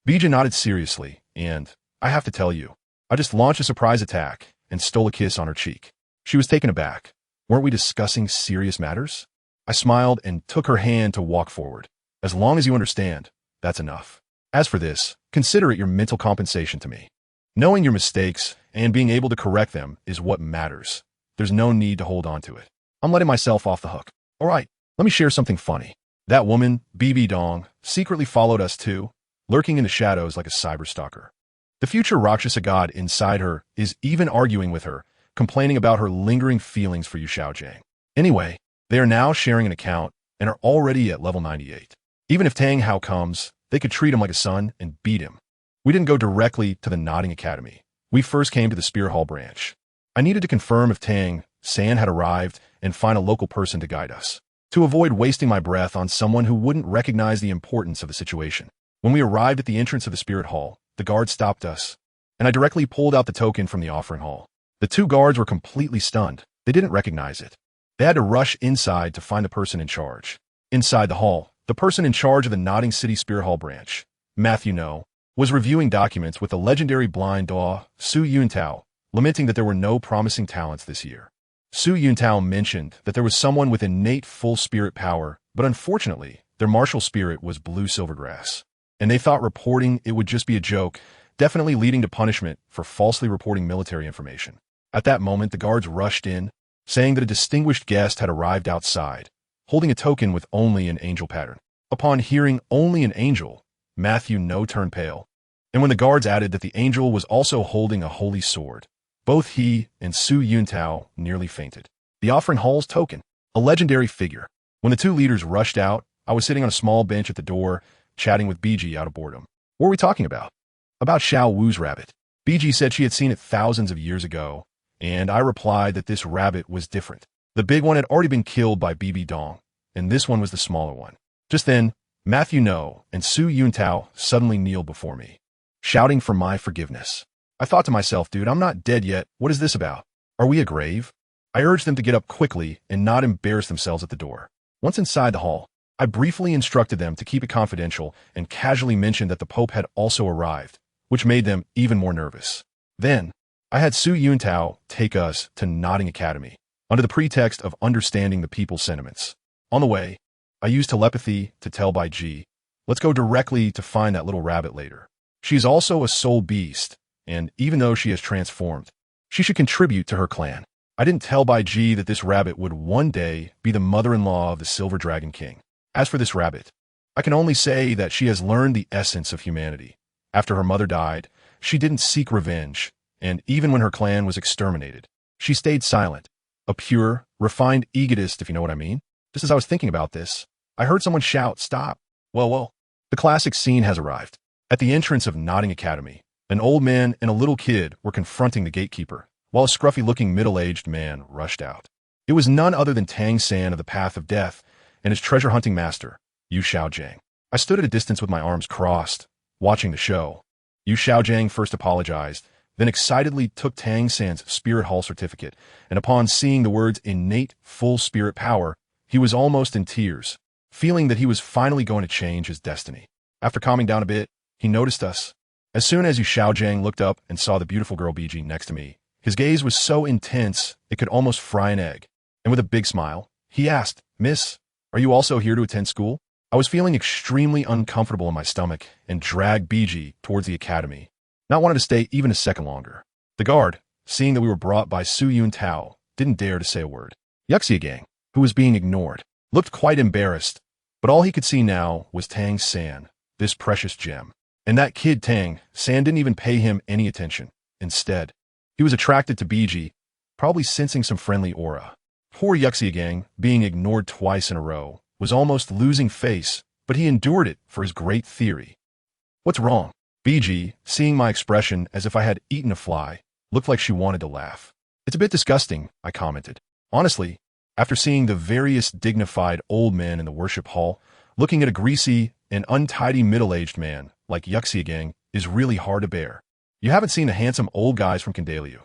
BG nodded seriously, and I have to tell you, I just launched a surprise attack and stole a kiss on her cheek. She was taken aback. Weren't we discussing serious matters? I smiled and took her hand to walk forward. As long as you understand, that's enough. As for this, consider it your mental compensation to me. Knowing your mistakes and being able to correct them is what matters. There's no need to hold on to it. I'm letting myself off the hook. All right, let me share something funny. That woman, BB Dong, secretly followed us too, lurking in the shadows like a cyberstalker. The future Rakshasa god inside her is even arguing with her, complaining about her lingering feelings for Yu Xiaojang. Anyway, they are now sharing an account and are already at level 98. Even if Tang Hao comes, they could treat him like a son and beat him. We didn't go directly to the Nodding Academy. We first came to the Spear Hall branch. I needed to confirm if Tang San had arrived and find a local person to guide us, to avoid wasting my breath on someone who wouldn't recognize the importance of the situation. When we arrived at the entrance of the Spirit Hall, the guard stopped us, and I directly pulled out the token from the offering hall. The 2 guards were completely stunned. They didn't recognize it. They had to rush inside to find the person in charge. Inside the hall, the person in charge of the Nodding City Spirit Hall branch, Matthew No, was reviewing documents with the legendary blind Daw, Su Yuntao, lamenting that there were no promising talents this year. Su Yuntao mentioned that there was someone with innate full spirit power, but unfortunately, their martial spirit was blue silvergrass. And they thought reporting it would just be a joke, definitely leading to punishment for falsely reporting military information. At that moment, the guards rushed in, saying that a distinguished guest had arrived outside, holding a token with only an angel pattern. Upon hearing only an angel, Matthew No turned pale. And when the guards added that the angel was also holding a holy sword, both he and Su Yuntao nearly fainted. The offering hall's token, a legendary figure. When the 2 leaders rushed out, I was sitting on a small bench at the door, chatting with BG out of boredom. What were we talking about? About Xiao Wu's rabbit. BG said she had seen it thousands of years ago, and I replied that this rabbit was different. The big one had already been killed by BB Dong, and this one was the smaller one. Just then, Matthew No and Su Yuntao suddenly kneeled before me, shouting for my forgiveness. I thought to myself, dude, I'm not dead yet. What is this about? Are we a grave? I urged them to get up quickly and not embarrass themselves at the door. Once inside the hall, I briefly instructed them to keep it confidential and casually mentioned that the Pope had also arrived, which made them even more nervous. Then, I had Su Yuntao take us to Nodding Academy, under the pretext of understanding the people's sentiments. On the way, I used telepathy to tell Bai Ji, let's go directly to find that little rabbit later. She's also a soul beast, and even though she has transformed, she should contribute to her clan. I didn't tell Bai Ji that this rabbit would one day be the mother-in-law of the Silver Dragon King. As for this rabbit, I can only say that she has learned the essence of humanity. After her mother died, she didn't seek revenge, and even when her clan was exterminated, she stayed silent. A pure, refined egotist, if you know what I mean. Just as I was thinking about this, I heard someone shout, stop. Well, the classic scene has arrived. At the entrance of Nodding Academy, an old man and a little kid were confronting the gatekeeper, while a scruffy-looking middle-aged man rushed out. It was none other than Tang San of the Path of Death and his treasure-hunting master, Yu Xiaojang. I stood at a distance with my arms crossed, watching the show. Yu Xiaojang first apologized, then excitedly took Tang San's Spirit Hall certificate, and upon seeing the words innate full spirit power, he was almost in tears, feeling that he was finally going to change his destiny. After calming down a bit, he noticed us. As soon as Yu Xiaojang looked up and saw the beautiful girl BG next to me, His gaze was so intense it could almost fry an egg. And with a big smile, he asked, "Miss, are you also here to attend school?" I was feeling extremely uncomfortable in my stomach and dragged BG towards the academy, not wanting to stay even a second longer. The guard, seeing that we were brought by Su Yun Tao, didn't dare to say a word. Yuxia Gang, who was being ignored, looked quite embarrassed, but all he could see now was Tang San, this precious gem. And that kid Tang San didn't even pay him any attention. Instead, he was attracted to BG, probably sensing some friendly aura. Poor Yuxia Gang, being ignored twice in a row, was almost losing face, but he endured it for his great theory. "What's wrong?" BG, seeing my expression as if I had eaten a fly, looked like she wanted to laugh. "It's a bit disgusting," I commented. Honestly, after seeing the various dignified old men in the worship hall, looking at a greasy and untidy middle-aged man like Yuxia Gang is really hard to bear. You haven't seen the handsome old guys from Dalu.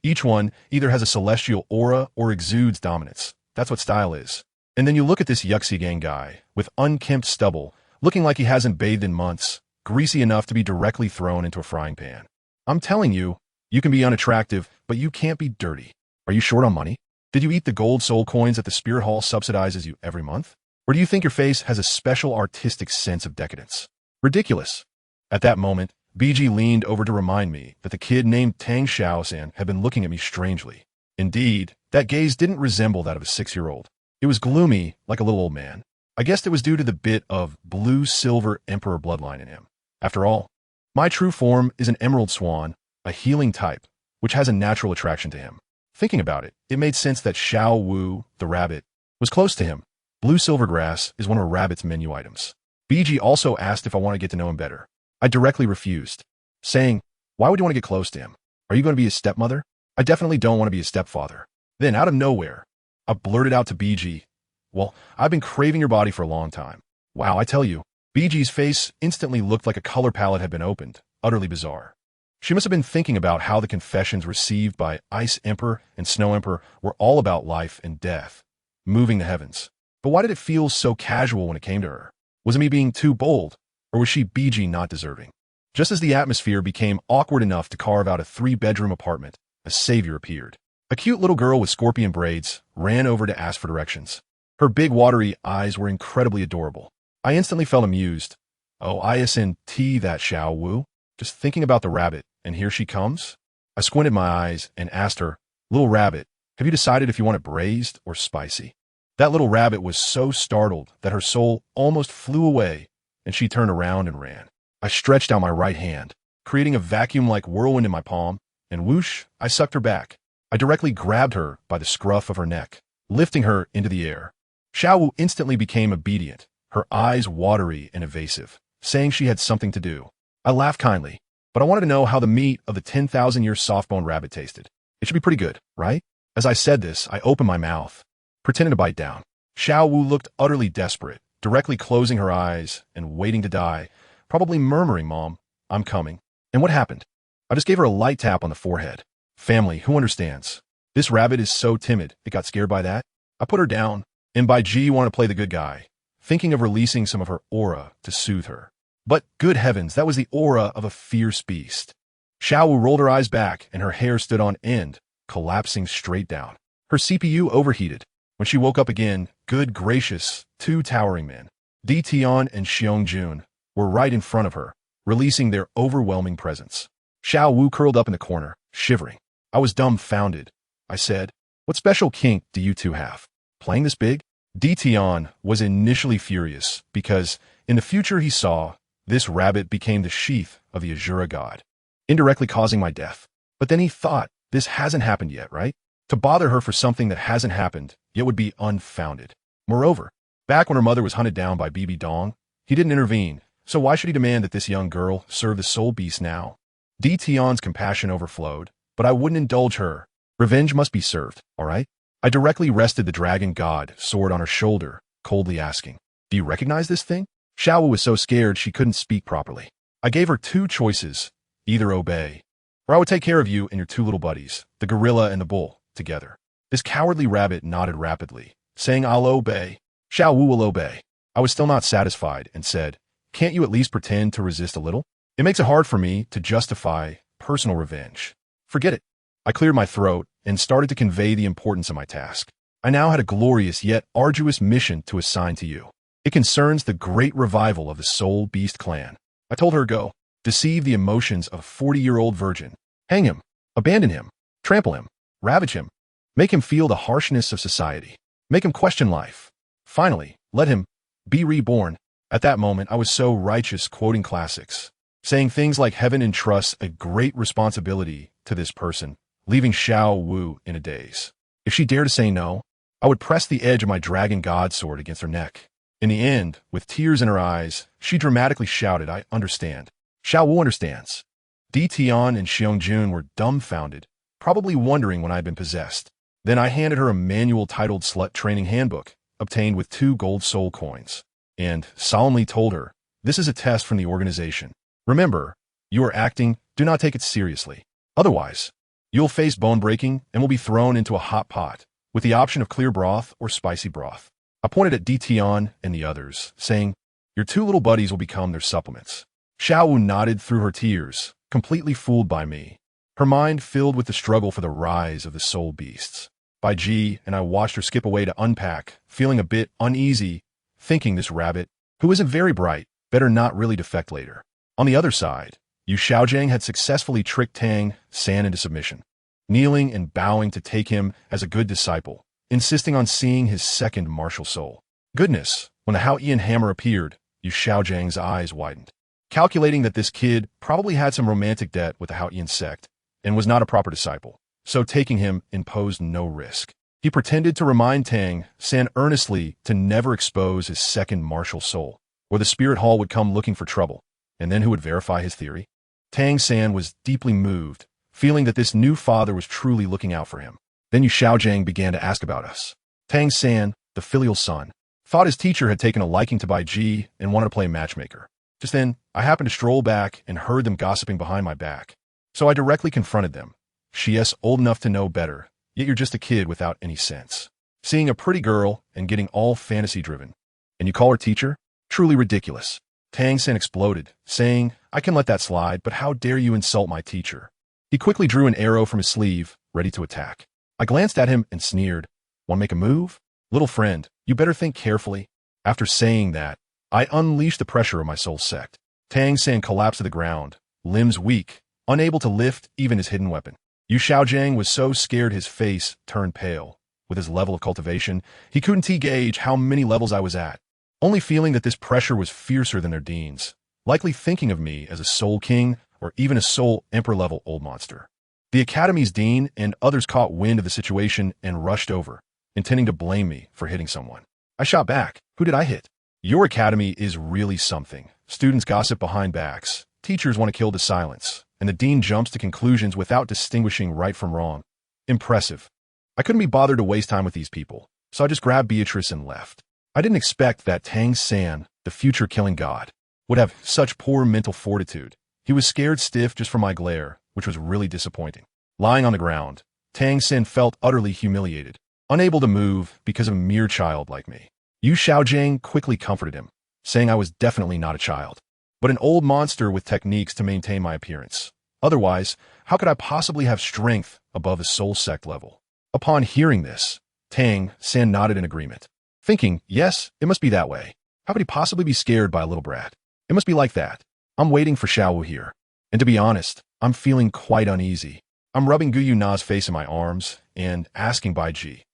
Each one either has a celestial aura or exudes dominance. That's what style is. And then you look at this Yuxia Gang guy with unkempt stubble, looking like he hasn't bathed in months, greasy enough to be directly thrown into a frying pan. I'm telling you, you can be unattractive, but you can't be dirty. Are you short on money? Did you eat the gold soul coins that the Spirit Hall subsidizes you every month? Or do you think your face has a special artistic sense of decadence? Ridiculous. At that moment, BG leaned over to remind me that the kid named Tang Xiaosan had been looking at me strangely. Indeed, that gaze didn't resemble that of a 6-year-old. It was gloomy, like a little old man. I guessed it was due to the bit of blue-silver emperor bloodline in him. After all, my true form is an emerald swan, a healing type, which has a natural attraction to him. Thinking about it, it made sense that Xiao Wu, the rabbit, was close to him. Blue-silver grass is one of a rabbit's menu items. BG also asked if I want to get to know him better. I directly refused, saying, "Why would you want to get close to him? Are you going to be his stepmother? I definitely don't want to be his stepfather." Then, out of nowhere, I blurted out to BG, "Well, I've been craving your body for a long time." Wow, I tell you, BG's face instantly looked like a color palette had been opened, utterly bizarre. She must have been thinking about how the confessions received by Ice Emperor and Snow Emperor were all about life and death, moving the heavens. But why did it feel so casual when it came to her? Was it me being too bold, or was she BG not deserving? Just as the atmosphere became awkward enough to carve out a 3-bedroom apartment, a savior appeared. A cute little girl with scorpion braids ran over to ask for directions. Her big watery eyes were incredibly adorable. I instantly felt amused. Oh, ISNT that Xiao Wu. Just thinking about the rabbit, and here she comes? I squinted my eyes and asked her, "Little rabbit, have you decided if you want it braised or spicy?" That little rabbit was so startled that her soul almost flew away, and she turned around and ran. I stretched out my right hand, creating a vacuum-like whirlwind in my palm, and whoosh, I sucked her back. I directly grabbed her by the scruff of her neck, lifting her into the air. Xiao Wu instantly became obedient, her eyes watery and evasive, saying she had something to do. I laughed kindly, but I wanted to know how the meat of the 10,000-year soft-bone rabbit tasted. It should be pretty good, right? As I said this, I opened my mouth, pretending to bite down. Xiao Wu looked utterly desperate, directly closing her eyes and waiting to die, probably murmuring, "Mom, I'm coming." And what happened? I just gave her a light tap on the forehead. Family, who understands? This rabbit is so timid, it got scared by that. I put her down, and by G wanted to play the good guy, thinking of releasing some of her aura to soothe her. But, good heavens, that was the aura of a fierce beast. Xiao Wu rolled her eyes back, and her hair stood on end, collapsing straight down. Her CPU overheated. When she woke up again, good gracious, 2 towering men, Di Tian and Xiong Jun, were right in front of her, releasing their overwhelming presence. Xiao Wu curled up in the corner, shivering. I was dumbfounded. I said, "What special kink do you two have? Playing this big?" Di Tian was initially furious because, in the future he saw, this rabbit became the sheath of the Azura god, indirectly causing my death. But then he thought, this hasn't happened yet, right? To bother her for something that hasn't happened yet would be unfounded. Moreover, back when her mother was hunted down by Bibi Dong, he didn't intervene, so why should he demand that this young girl serve the soul beast now? Di Tian's compassion overflowed, but I wouldn't indulge her. Revenge must be served, all right? I directly rested the dragon god sword on her shoulder, coldly asking, "Do you recognize this thing?" Xiao Wu was so scared she couldn't speak properly. I gave her 2 choices, either obey, or I would take care of you and your 2 little buddies, the gorilla and the bull, together. This cowardly rabbit nodded rapidly, saying, "I'll obey." Xiao Wu will obey. I was still not satisfied and said, "Can't you at least pretend to resist a little? It makes it hard for me to justify personal revenge." "Forget it. I cleared my throat and started to convey the importance of my task. I now had a glorious yet arduous mission to assign to you. It concerns the great revival of the Soul Beast clan. I told her go, deceive the emotions of a 40-year-old virgin. Hang him, abandon him, trample him, ravage him, make him feel the harshness of society, make him question life. Finally, let him be reborn. At that moment, I was so righteous quoting classics, saying things like heaven entrusts a great responsibility to this person, leaving Xiao Wu in a daze. If she dared to say no, I would press the edge of my dragon god sword against her neck. In the end, with tears in her eyes, she dramatically shouted, I understand. Xiao Wu understands. Di Tian and Xiong were dumbfounded, probably wondering when I had been possessed. Then I handed her a manual titled Slut Training Handbook, obtained with 2 gold soul coins, and solemnly told her, this is a test from the organization. Remember, you are acting, do not take it seriously. Otherwise, you'll face bone breaking and will be thrown into a hot pot, with the option of clear broth or spicy broth. I pointed at Di Tian and the others, saying, your 2 little buddies will become their supplements. Xiao Wu nodded through her tears, completely fooled by me, her mind filled with the struggle for the rise of the soul beasts. Bai Ji and I watched her skip away to unpack, feeling a bit uneasy, thinking this rabbit, who isn't very bright, better not really defect later. On the other side, Yu Xiaojiang had successfully tricked Tang San into submission, kneeling and bowing to take him as a good disciple, insisting on seeing his second martial soul. Goodness, when the Haoyan hammer appeared, Yu Xiaojiang's eyes widened, calculating that this kid probably had some romantic debt with the Haoyan sect and was not a proper disciple, so taking him imposed no risk. He pretended to remind Tang San earnestly to never expose his second martial soul, or the spirit hall would come looking for trouble, and then who would verify his theory? Tang San was deeply moved, feeling that this new father was truly looking out for him. Then Yu Xiaojiang began to ask about us. Tang San, the filial son, thought his teacher had taken a liking to Bai Ji and wanted to play matchmaker. Just then, I happened to stroll back and heard them gossiping behind my back. So I directly confronted them. She's old enough to know better, yet you're just a kid without any sense. Seeing a pretty girl and getting all fantasy-driven. And you call her teacher? Truly ridiculous. Tang San exploded, saying, I can let that slide, but how dare you insult my teacher? He quickly drew an arrow from his sleeve, ready to attack. I glanced at him and sneered. Want to make a move? Little friend, you better think carefully. After saying that, I unleashed the pressure of my soul sect. Tang San collapsed to the ground, limbs weak, unable to lift even his hidden weapon. Yu Xiaojiang was so scared his face turned pale. With his level of cultivation, he couldn't gauge how many levels I was at, only feeling that this pressure was fiercer than their deans, likely thinking of me as a soul king or even a soul emperor-level old monster. The academy's dean and others caught wind of the situation and rushed over, intending to blame me for hitting someone. I shot back. Who did I hit? Your academy is really something. Students gossip behind backs. Teachers want to kill the silence. And the dean jumps to conclusions without distinguishing right from wrong. Impressive. I couldn't be bothered to waste time with these people, so I just grabbed Beatrice and left. I didn't expect that Tang San, the future killing god, would have such poor mental fortitude. He was scared stiff just from my glare, which was really disappointing. Lying on the ground, Tang San felt utterly humiliated, unable to move because of a mere child like me. Yu Xiaojiang quickly comforted him, saying I was definitely not a child, but an old monster with techniques to maintain my appearance. Otherwise, how could I possibly have strength above the soul sect level? Upon hearing this, Tang San nodded in agreement, thinking, yes, it must be that way. How could he possibly be scared by a little brat? It must be like that. I'm waiting for Xiao Wu here. And to be honest, I'm feeling quite uneasy. I'm rubbing Guyu Na's face in my arms and asking Bai Ji,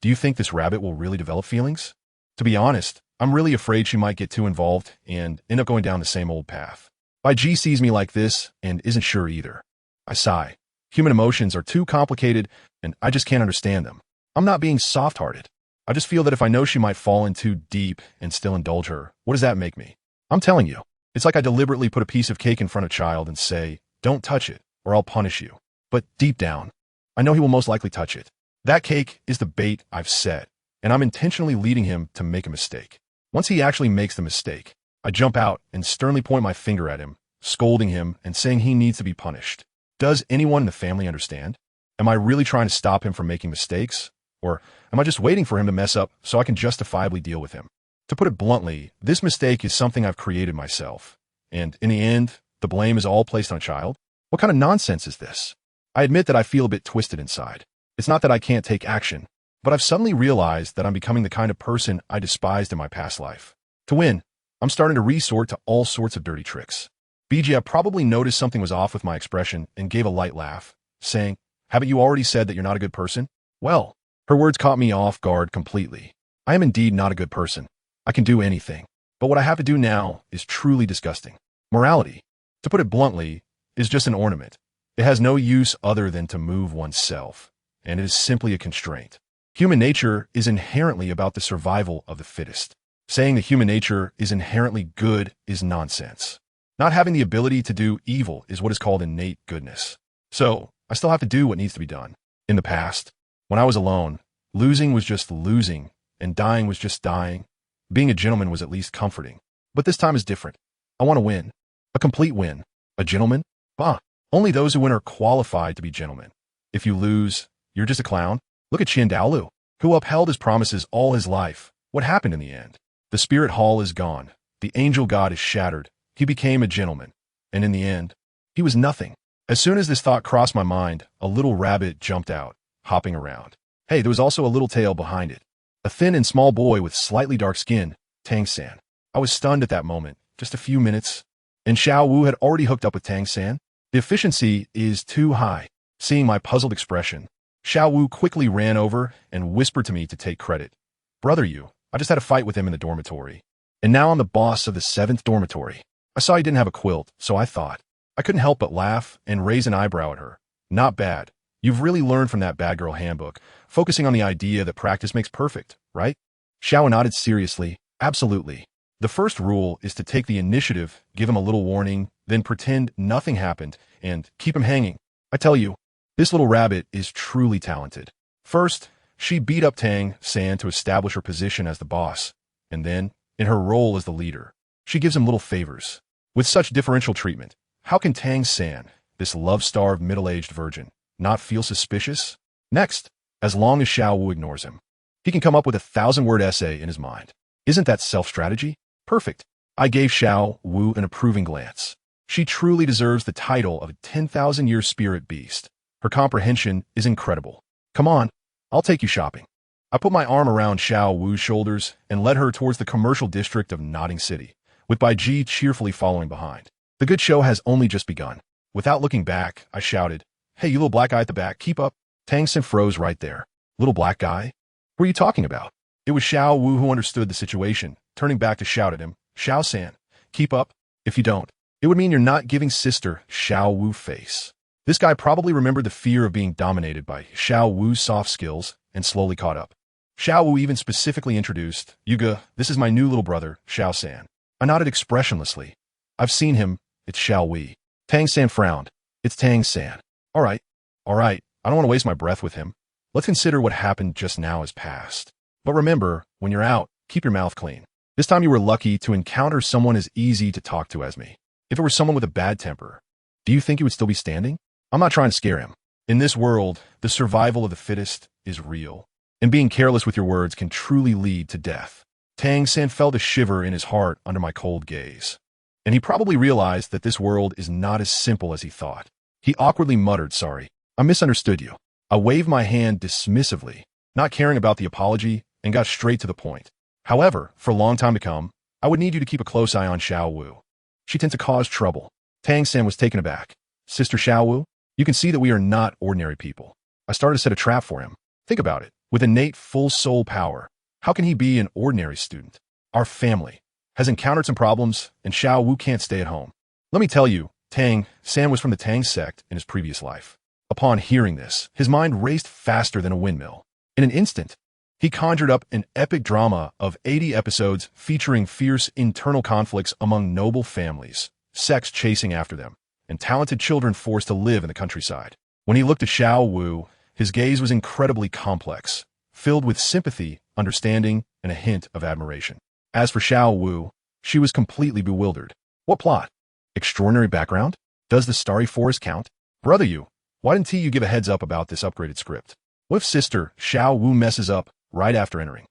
do you think this rabbit will really develop feelings? To be honest, I'm really afraid she might get too involved and end up going down the same old path. Bai Ji sees me like this and isn't sure either. I sigh. Human emotions are too complicated and I just can't understand them. I'm not being soft-hearted. I just feel that if I know she might fall in too deep and still indulge her, what does that make me? I'm telling you, it's like I deliberately put a piece of cake in front of a child and say, don't touch it or I'll punish you. But deep down, I know he will most likely touch it. That cake is the bait I've set, and I'm intentionally leading him to make a mistake. Once he actually makes the mistake, I jump out and sternly point my finger at him, scolding him and saying he needs to be punished. Does anyone in the family understand? Am I really trying to stop him from making mistakes? Or am I just waiting for him to mess up so I can justifiably deal with him? To put it bluntly, this mistake is something I've created myself. And in the end, the blame is all placed on a child? What kind of nonsense is this? I admit that I feel a bit twisted inside. It's not that I can't take action, but I've suddenly realized that I'm becoming the kind of person I despised in my past life. To win, I'm starting to resort to all sorts of dirty tricks. BG probably noticed something was off with my expression and gave a light laugh, saying, "Haven't you already said that you're not a good person?" Well, her words caught me off guard completely. I am indeed not a good person. I can do anything. But what I have to do now is truly disgusting. Morality, to put it bluntly, is just an ornament. It has no use other than to move oneself, and it is simply a constraint. Human nature is inherently about the survival of the fittest. Saying that human nature is inherently good is nonsense. Not having the ability to do evil is what is called innate goodness. So, I still have to do what needs to be done. In the past, when I was alone, losing was just losing, and dying was just dying. Being a gentleman was at least comforting. But this time is different. I want to win. A complete win. A gentleman? Bah. Only those who win are qualified to be gentlemen. If you lose, you're just a clown. Look at Dalu, who upheld his promises all his life. What happened in the end? The spirit hall is gone. The angel god is shattered. He became a gentleman. And in the end, he was nothing. As soon as this thought crossed my mind, a little rabbit jumped out, hopping around. Hey, there was also a little tail behind it. A thin and small boy with slightly dark skin, Tang-san. I was stunned at that moment. Just a few minutes, and Xiao Wu had already hooked up with Tang-san. The efficiency is too high. Seeing my puzzled expression, Xiao Wu quickly ran over and whispered to me to take credit. "Brother you, I just had a fight with him in the dormitory. And now I'm the boss of the 7th dormitory." I saw he didn't have a quilt, so I thought. I couldn't help but laugh and raise an eyebrow at her. Not bad. You've really learned from that bad girl handbook, focusing on the idea that practice makes perfect, right? Xiao nodded seriously. Absolutely. The first rule is to take the initiative, give him a little warning, then pretend nothing happened, and keep him hanging. I tell you, this little rabbit is truly talented. First, she beat up Tang-san to establish her position as the boss, and then, in her role as the leader, she gives him little favors. With such differential treatment, how can Tang-san, this love-starved middle-aged virgin, not feel suspicious? Next, as long as Xiao Wu ignores him, he can come up with a 1,000-word essay in his mind. Isn't that self-strategy? Perfect. I gave Xiao Wu an approving glance. She truly deserves the title of a 10,000-year spirit beast. Her comprehension is incredible. Come on, I'll take you shopping. I put my arm around Xiao Wu's shoulders and led her towards the commercial district of Nodding City, with Bai Ji cheerfully following behind. The good show has only just begun. Without looking back, I shouted, "Hey, you little black guy at the back, keep up." Tang-san froze right there. Little black guy? What are you talking about? It was Xiao Wu who understood the situation, turning back to shout at him, "Xiao-san, keep up. If you don't, it would mean you're not giving sister Xiao Wu face." This guy probably remembered the fear of being dominated by Xiao Wu's soft skills and slowly caught up. Xiao Wu even specifically introduced, "Yuga, this is my new little brother, Xiao-san." I nodded expressionlessly. "I've seen him. It's Xiao Wei." Tang-san frowned. "It's Tang-san. All right. I don't want to waste my breath with him. Let's consider what happened just now as past. But remember, when you're out, keep your mouth clean. This time you were lucky to encounter someone as easy to talk to as me. If it were someone with a bad temper, do you think he would still be standing? I'm not trying to scare him. In this world, the survival of the fittest is real, and being careless with your words can truly lead to death." Tang-san felt a shiver in his heart under my cold gaze, and he probably realized that this world is not as simple as he thought. He awkwardly muttered, "Sorry, I misunderstood you." I waved my hand dismissively, not caring about the apology, and got straight to the point. "However, for a long time to come, I would need you to keep a close eye on Xiao Wu. She tends to cause trouble." Tang-san was taken aback. "Sister Xiao Wu? You can see that we are not ordinary people." I started to set a trap for him. Think about it. With innate full soul power, how can he be an ordinary student? Our family has encountered some problems, and Xiao Wu can't stay at home. Let me tell you, Tang-san was from the Tang sect in his previous life. Upon hearing this, his mind raced faster than a windmill. In an instant, he conjured up an epic drama of 80 episodes featuring fierce internal conflicts among noble families, sects chasing after them, and talented children forced to live in the countryside. When he looked at Xiao Wu, his gaze was incredibly complex, filled with sympathy, understanding, and a hint of admiration. As for Xiao Wu, she was completely bewildered. What plot? Extraordinary background? Does the Starry Forest count? Brother you, why didn't you give a heads up about this upgraded script? What if sister Xiao Wu messes up right after entering?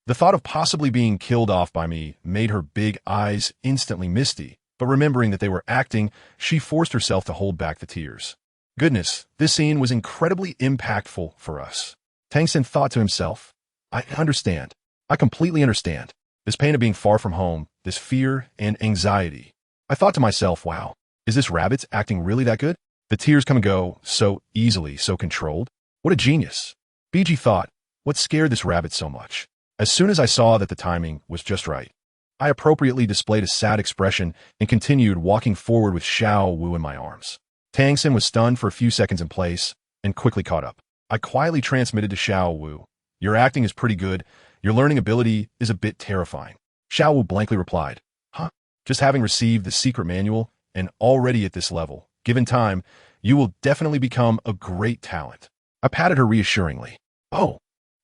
The thought of possibly being killed off by me made her big eyes instantly misty, but remembering that they were acting, she forced herself to hold back the tears. Goodness, this scene was incredibly impactful for us. Tang Sen thought to himself, I understand. I completely understand. This pain of being far from home, this fear and anxiety. I thought to myself, wow, is this rabbit acting really that good? The tears come and go so easily, so controlled. What a genius. BG thought, what scared this rabbit so much? As soon as I saw that the timing was just right, I appropriately displayed a sad expression and continued walking forward with Xiao Wu in my arms. Tang Sen was stunned for a few seconds in place and quickly caught up. I quietly transmitted to Xiao Wu, your acting is pretty good, your learning ability is a bit terrifying. Xiao Wu blankly replied, huh? Just having received the secret manual and already at this level, given time, you will definitely become a great talent. I patted her reassuringly. Oh.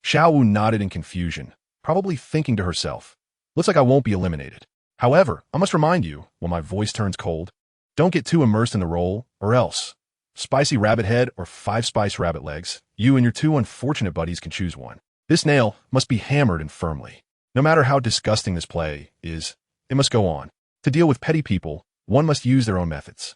Xiao Wu nodded in confusion, probably thinking to herself, looks like I won't be eliminated. However, I must remind you, when my voice turns cold, don't get too immersed in the role, or else. Spicy rabbit head or 5 spice rabbit legs, you and your 2 unfortunate buddies can choose one. This nail must be hammered in firmly. No matter how disgusting this play is, it must go on. To deal with petty people, one must use their own methods.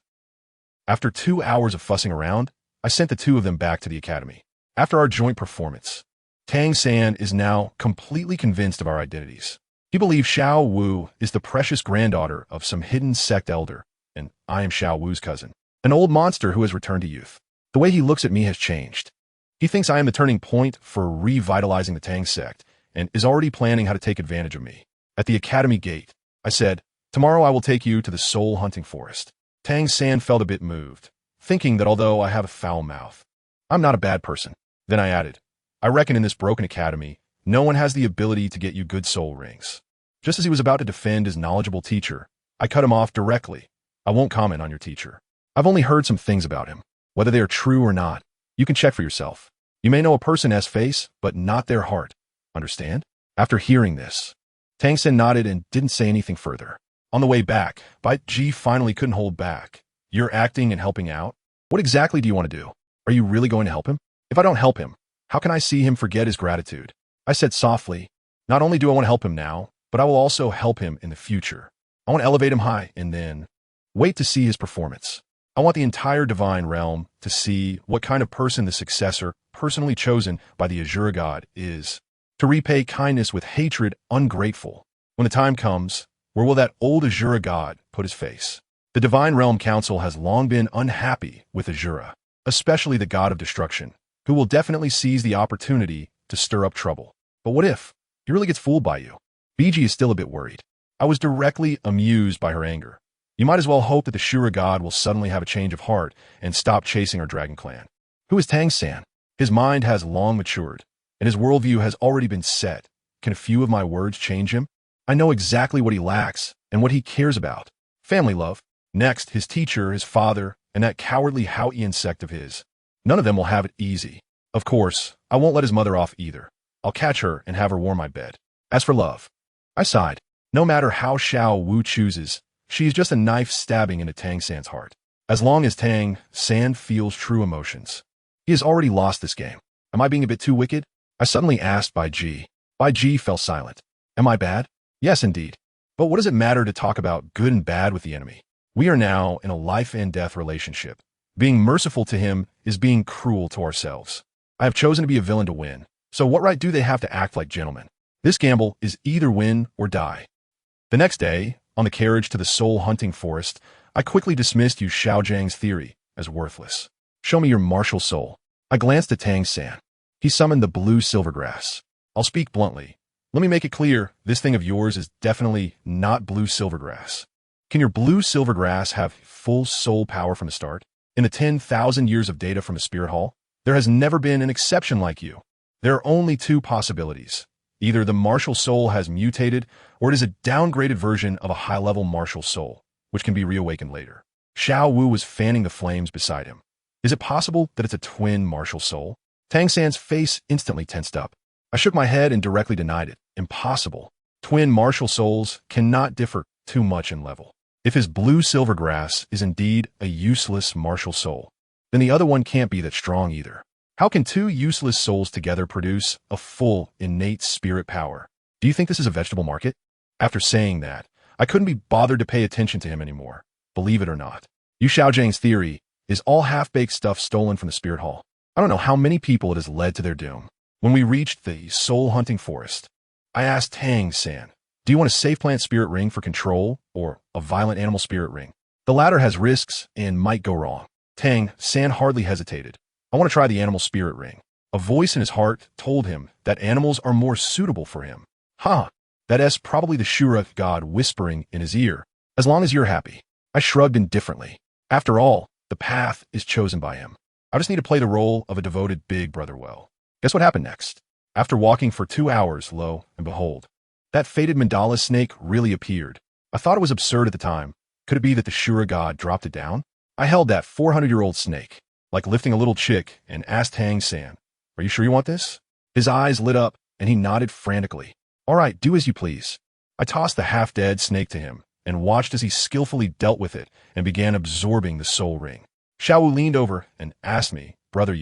After 2 hours of fussing around, I sent the 2 of them back to the academy. After our joint performance, Tang San is now completely convinced of our identities. He believes Xiao Wu is the precious granddaughter of some hidden sect elder, and I am Xiao Wu's cousin, an old monster who has returned to youth. The way he looks at me has changed. He thinks I am the turning point for revitalizing the Tang sect, and is already planning how to take advantage of me. At the academy gate, I said, tomorrow I will take you to the soul hunting forest. Tang San felt a bit moved, thinking that although I have a foul mouth, I'm not a bad person. Then I added, I reckon in this broken academy, no one has the ability to get you good soul rings. Just as he was about to defend his knowledgeable teacher, I cut him off directly. I won't comment on your teacher. I've only heard some things about him. Whether they are true or not, you can check for yourself. You may know a person's face, but not their heart. Understand? After hearing this, Tang Sen nodded and didn't say anything further. On the way back, Bai Ji finally couldn't hold back. You're acting and helping out? What exactly do you want to do? Are you really going to help him? If I don't help him, how can I see him forget his gratitude? I said softly, not only do I want to help him now, but I will also help him in the future. I want to elevate him high and then wait to see his performance. I want the entire divine realm to see what kind of person the successor, personally chosen by the Azura God, is. To repay kindness with hatred, ungrateful. When the time comes, where will that old Azura God put his face? The Divine Realm Council has long been unhappy with Azura, especially the God of Destruction, who will definitely seize the opportunity to stir up trouble. But what if he really gets fooled by you? BG is still a bit worried. I was directly amused by her anger. You might as well hope that the Shura God will suddenly have a change of heart and stop chasing our dragon clan. Who is Tang San? His mind has long matured, and his worldview has already been set. Can a few of my words change him? I know exactly what he lacks and what he cares about. Family love. Next, his teacher, his father, and that cowardly Haotian sect of his. None of them will have it easy. Of course, I won't let his mother off either. I'll catch her and have her warm my bed. As for love, I sighed. No matter how Xiao Wu chooses, she is just a knife stabbing into Tang San's heart. As long as Tang San feels true emotions, he has already lost this game. Am I being a bit too wicked? I suddenly asked Bai Ji. Bai Ji fell silent. Am I bad? Yes, indeed. But what does it matter to talk about good and bad with the enemy? We are now in a life and death relationship. Being merciful to him is being cruel to ourselves. I have chosen to be a villain to win, so what right do they have to act like gentlemen? This gamble is either win or die. The next day, on the carriage to the soul hunting forest, I quickly dismissed Yu Xiaojiang's theory as worthless. Show me your martial soul. I glanced at Tang San. He summoned the blue silvergrass. I'll speak bluntly. Let me make it clear, this thing of yours is definitely not blue silvergrass. Can your blue silvergrass have full soul power from the start? In the 10,000 years of data from the Spirit Hall, there has never been an exception like you. There are only 2 possibilities. Either the martial soul has mutated, or it is a downgraded version of a high-level martial soul, which can be reawakened later. Xiao Wu was fanning the flames beside him. Is it possible that it's a twin martial soul? Tang San's face instantly tensed up. I shook my head and directly denied it. Impossible. Twin martial souls cannot differ too much in level. If his blue silvergrass is indeed a useless martial soul, then the other one can't be that strong either. How can 2 useless souls together produce a full, innate spirit power? Do you think this is a vegetable market? After saying that, I couldn't be bothered to pay attention to him anymore, believe it or not. Yu Xiaojiang's theory is all half-baked stuff stolen from the spirit hall. I don't know how many people it has led to their doom. When we reached the soul-hunting forest, I asked Tang-san, do you want a safe plant spirit ring for control or a violent animal spirit ring? The latter has risks and might go wrong. Tang-san hardly hesitated. I want to try the animal spirit ring. A voice in his heart told him that animals are more suitable for him. That's probably the Shura god whispering in his ear. As long as you're happy. I shrugged indifferently. After all, the path is chosen by him. I just need to play the role of a devoted big brother well. Guess what happened next? After walking for 2 hours, lo and behold, that fated mandala snake really appeared. I thought it was absurd at the time. Could it be that the Shura god dropped it down? I held that 400-year-old snake, like lifting a little chick, and asked Tang-san, are you sure you want this? His eyes lit up, and he nodded frantically. All right, do as you please. I tossed the half-dead snake to him, and watched as he skillfully dealt with it and began absorbing the soul ring. Xiaowu leaned over and asked me, brother,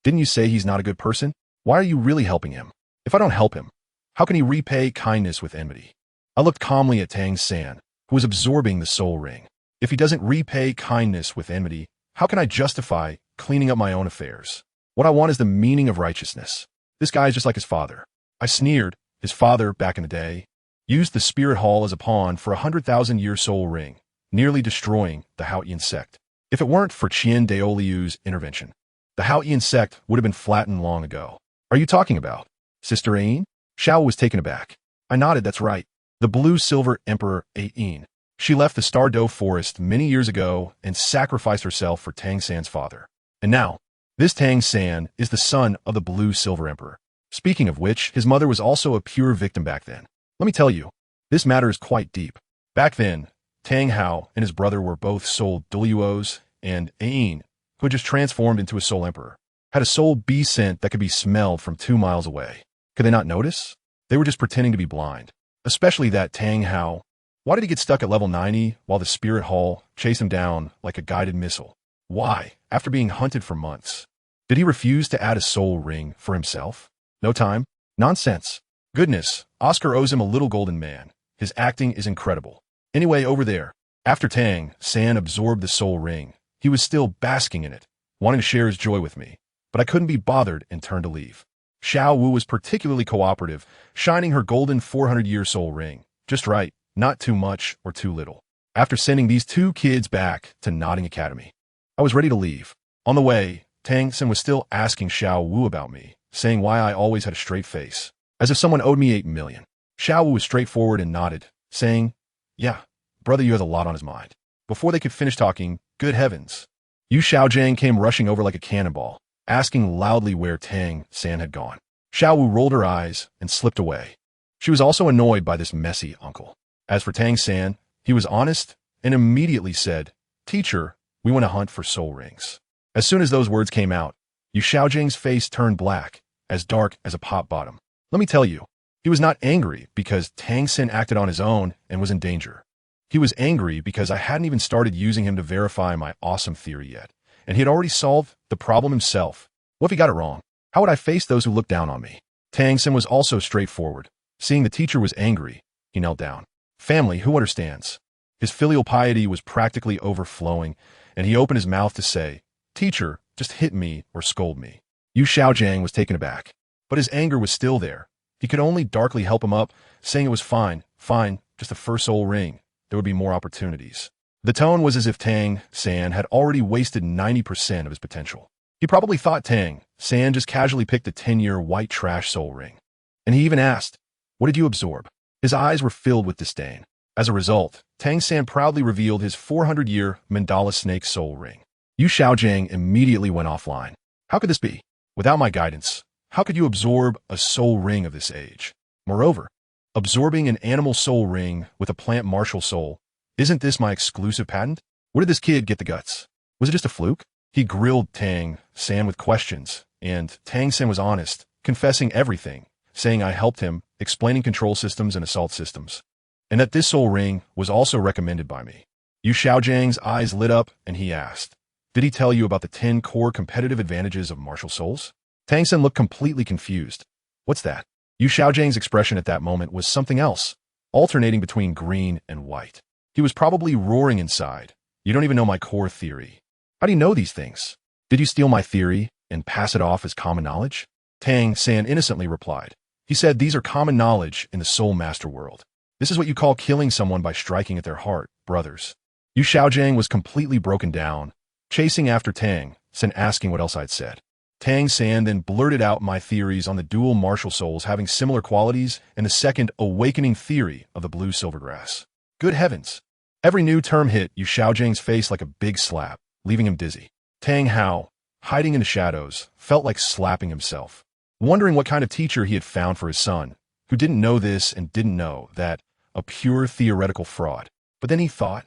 didn't you say he's not a good person? Why are you really helping him? If I don't help him, how can he repay kindness with enmity? I looked calmly at Tang-san, who was absorbing the soul ring. If he doesn't repay kindness with enmity, how can I justify cleaning up my own affairs? What I want is the meaning of righteousness. This guy is just like his father. I sneered. His father, back in the day, used the spirit hall as a pawn for a 100,000-year soul ring, nearly destroying the Haotian sect. If it weren't for Qian Daoliu's intervention, the Haotian sect would have been flattened long ago. Are you talking about Sister Ain? Xiao was taken aback. I nodded, that's right. The blue-silver Emperor Ain. She left the Stardow Forest many years ago and sacrificed herself for Tang-san's father. And now, this Tang-san is the son of the blue-silver Emperor. Speaking of which, his mother was also a pure victim back then. Let me tell you, this matter is quite deep. Back then, Tang Hao and his brother were both soul Douluos, and Ain, who had just transformed into a soul emperor, had a soul bee scent that could be smelled from 2 miles away. Could they not notice? They were just pretending to be blind. Especially that Tang Hao. Why did he get stuck at level 90 while the spirit hall chased him down like a guided missile? Why, after being hunted for months? Did he refuse to add a soul ring for himself? No time? Nonsense. Goodness, Oscar owes him a little golden man. His acting is incredible. Anyway, over there, after Tang-san absorbed the soul ring, he was still basking in it, wanting to share his joy with me, but I couldn't be bothered and turned to leave. Xiao Wu was particularly cooperative, shining her golden 400-year soul ring. Just right, not too much or too little. After sending these 2 kids back to Nodding Academy, I was ready to leave. On the way, Tang-san was still asking Xiao Wu about me, saying why I always had a straight face, as if someone owed me 8 million. Xiao Wu was straightforward and nodded, saying, yeah, brother, you have a lot on his mind. Before they could finish talking, good heavens, Yu Xiaojiang came rushing over like a cannonball, asking loudly where Tang-san had gone. Xiao Wu rolled her eyes and slipped away. She was also annoyed by this messy uncle. As for Tang-san, he was honest and immediately said, teacher, we want to hunt for soul rings. As soon as those words came out, Yu Xiaojiang's face turned black, as dark as a pop bottom. Let me tell you, he was not angry because Tang-san acted on his own and was in danger. He was angry because I hadn't even started using him to verify my awesome theory yet, and he had already solved the problem himself. What if he got it wrong? How would I face those who looked down on me? Tang-san was also straightforward. Seeing the teacher was angry, he knelt down. Family, who understands? His filial piety was practically overflowing, and he opened his mouth to say, teacher, just hit me or scold me. Yu Xiaojiang was taken aback, but his anger was still there. He could only darkly help him up, saying it was fine, just a first soul ring. There would be more opportunities. The tone was as if Tang-san had already wasted 90% of his potential. He probably thought Tang-san just casually picked a 10-year white trash soul ring. And he even asked, what did you absorb? His eyes were filled with disdain. As a result, Tang-san proudly revealed his 400-year mandala snake soul ring. Yu Xiaojiang immediately went offline. How could this be? Without my guidance, how could you absorb a soul ring of this age? Moreover, absorbing an animal soul ring with a plant martial soul, isn't this my exclusive patent? Where did this kid get the guts? Was it just a fluke? He grilled Tang-san with questions, and Tang-san was honest, confessing everything, saying I helped him, explaining control systems and assault systems, and that this soul ring was also recommended by me. Yu Xiaojiang's eyes lit up, and he asked, did he tell you about the 10 core competitive advantages of martial souls? Tang-san looked completely confused. What's that? Yu Xiaojiang's expression at that moment was something else, alternating between green and white. He was probably roaring inside. You don't even know my core theory. How do you know these things? Did you steal my theory and pass it off as common knowledge? Tang San innocently replied. He said these are common knowledge in the Soul Master world. This is what you call killing someone by striking at their heart, brothers. Yu Xiaojiang was completely broken down, chasing after Tang San asking what else I'd said. Tang San then blurted out my theories on the dual martial souls having similar qualities and the second awakening theory of the blue silvergrass. Good heavens! Every new term hit Yu Xiaojiang's face like a big slap, leaving him dizzy. Tang Hao, hiding in the shadows, felt like slapping himself, wondering what kind of teacher he had found for his son, who didn't know this and didn't know that, a pure theoretical fraud. But then he thought,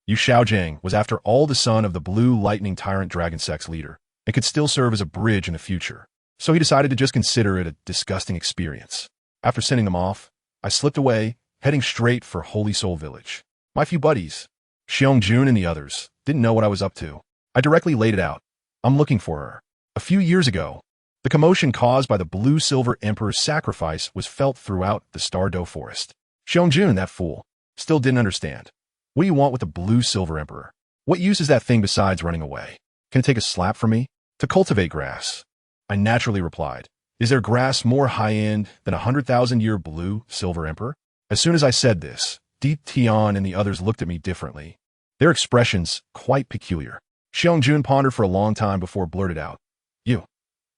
Yu Xiaojiang was after all the son of the blue lightning tyrant dragon sex leader, and could still serve as a bridge in the future. So he decided to just consider it a disgusting experience. After sending them off, I slipped away, heading straight for Holy Soul Village. My few buddies, Xiong Jun and the others, didn't know what I was up to. I directly laid it out. I'm looking for her. A few years ago, the commotion caused by the Blue-Silver Emperor's sacrifice was felt throughout the Stardow Forest. Xiong Jun, that fool, still didn't understand. What do you want with the Blue-Silver Emperor? What use is that thing besides running away? Can it take a slap from me? To cultivate grass. I naturally replied, is there grass more high-end than 100,000-year Blue-Silver Emperor? As soon as I said this, Di Tian and the others looked at me differently, their expressions quite peculiar. Xiong Jun pondered for a long time before blurted out, you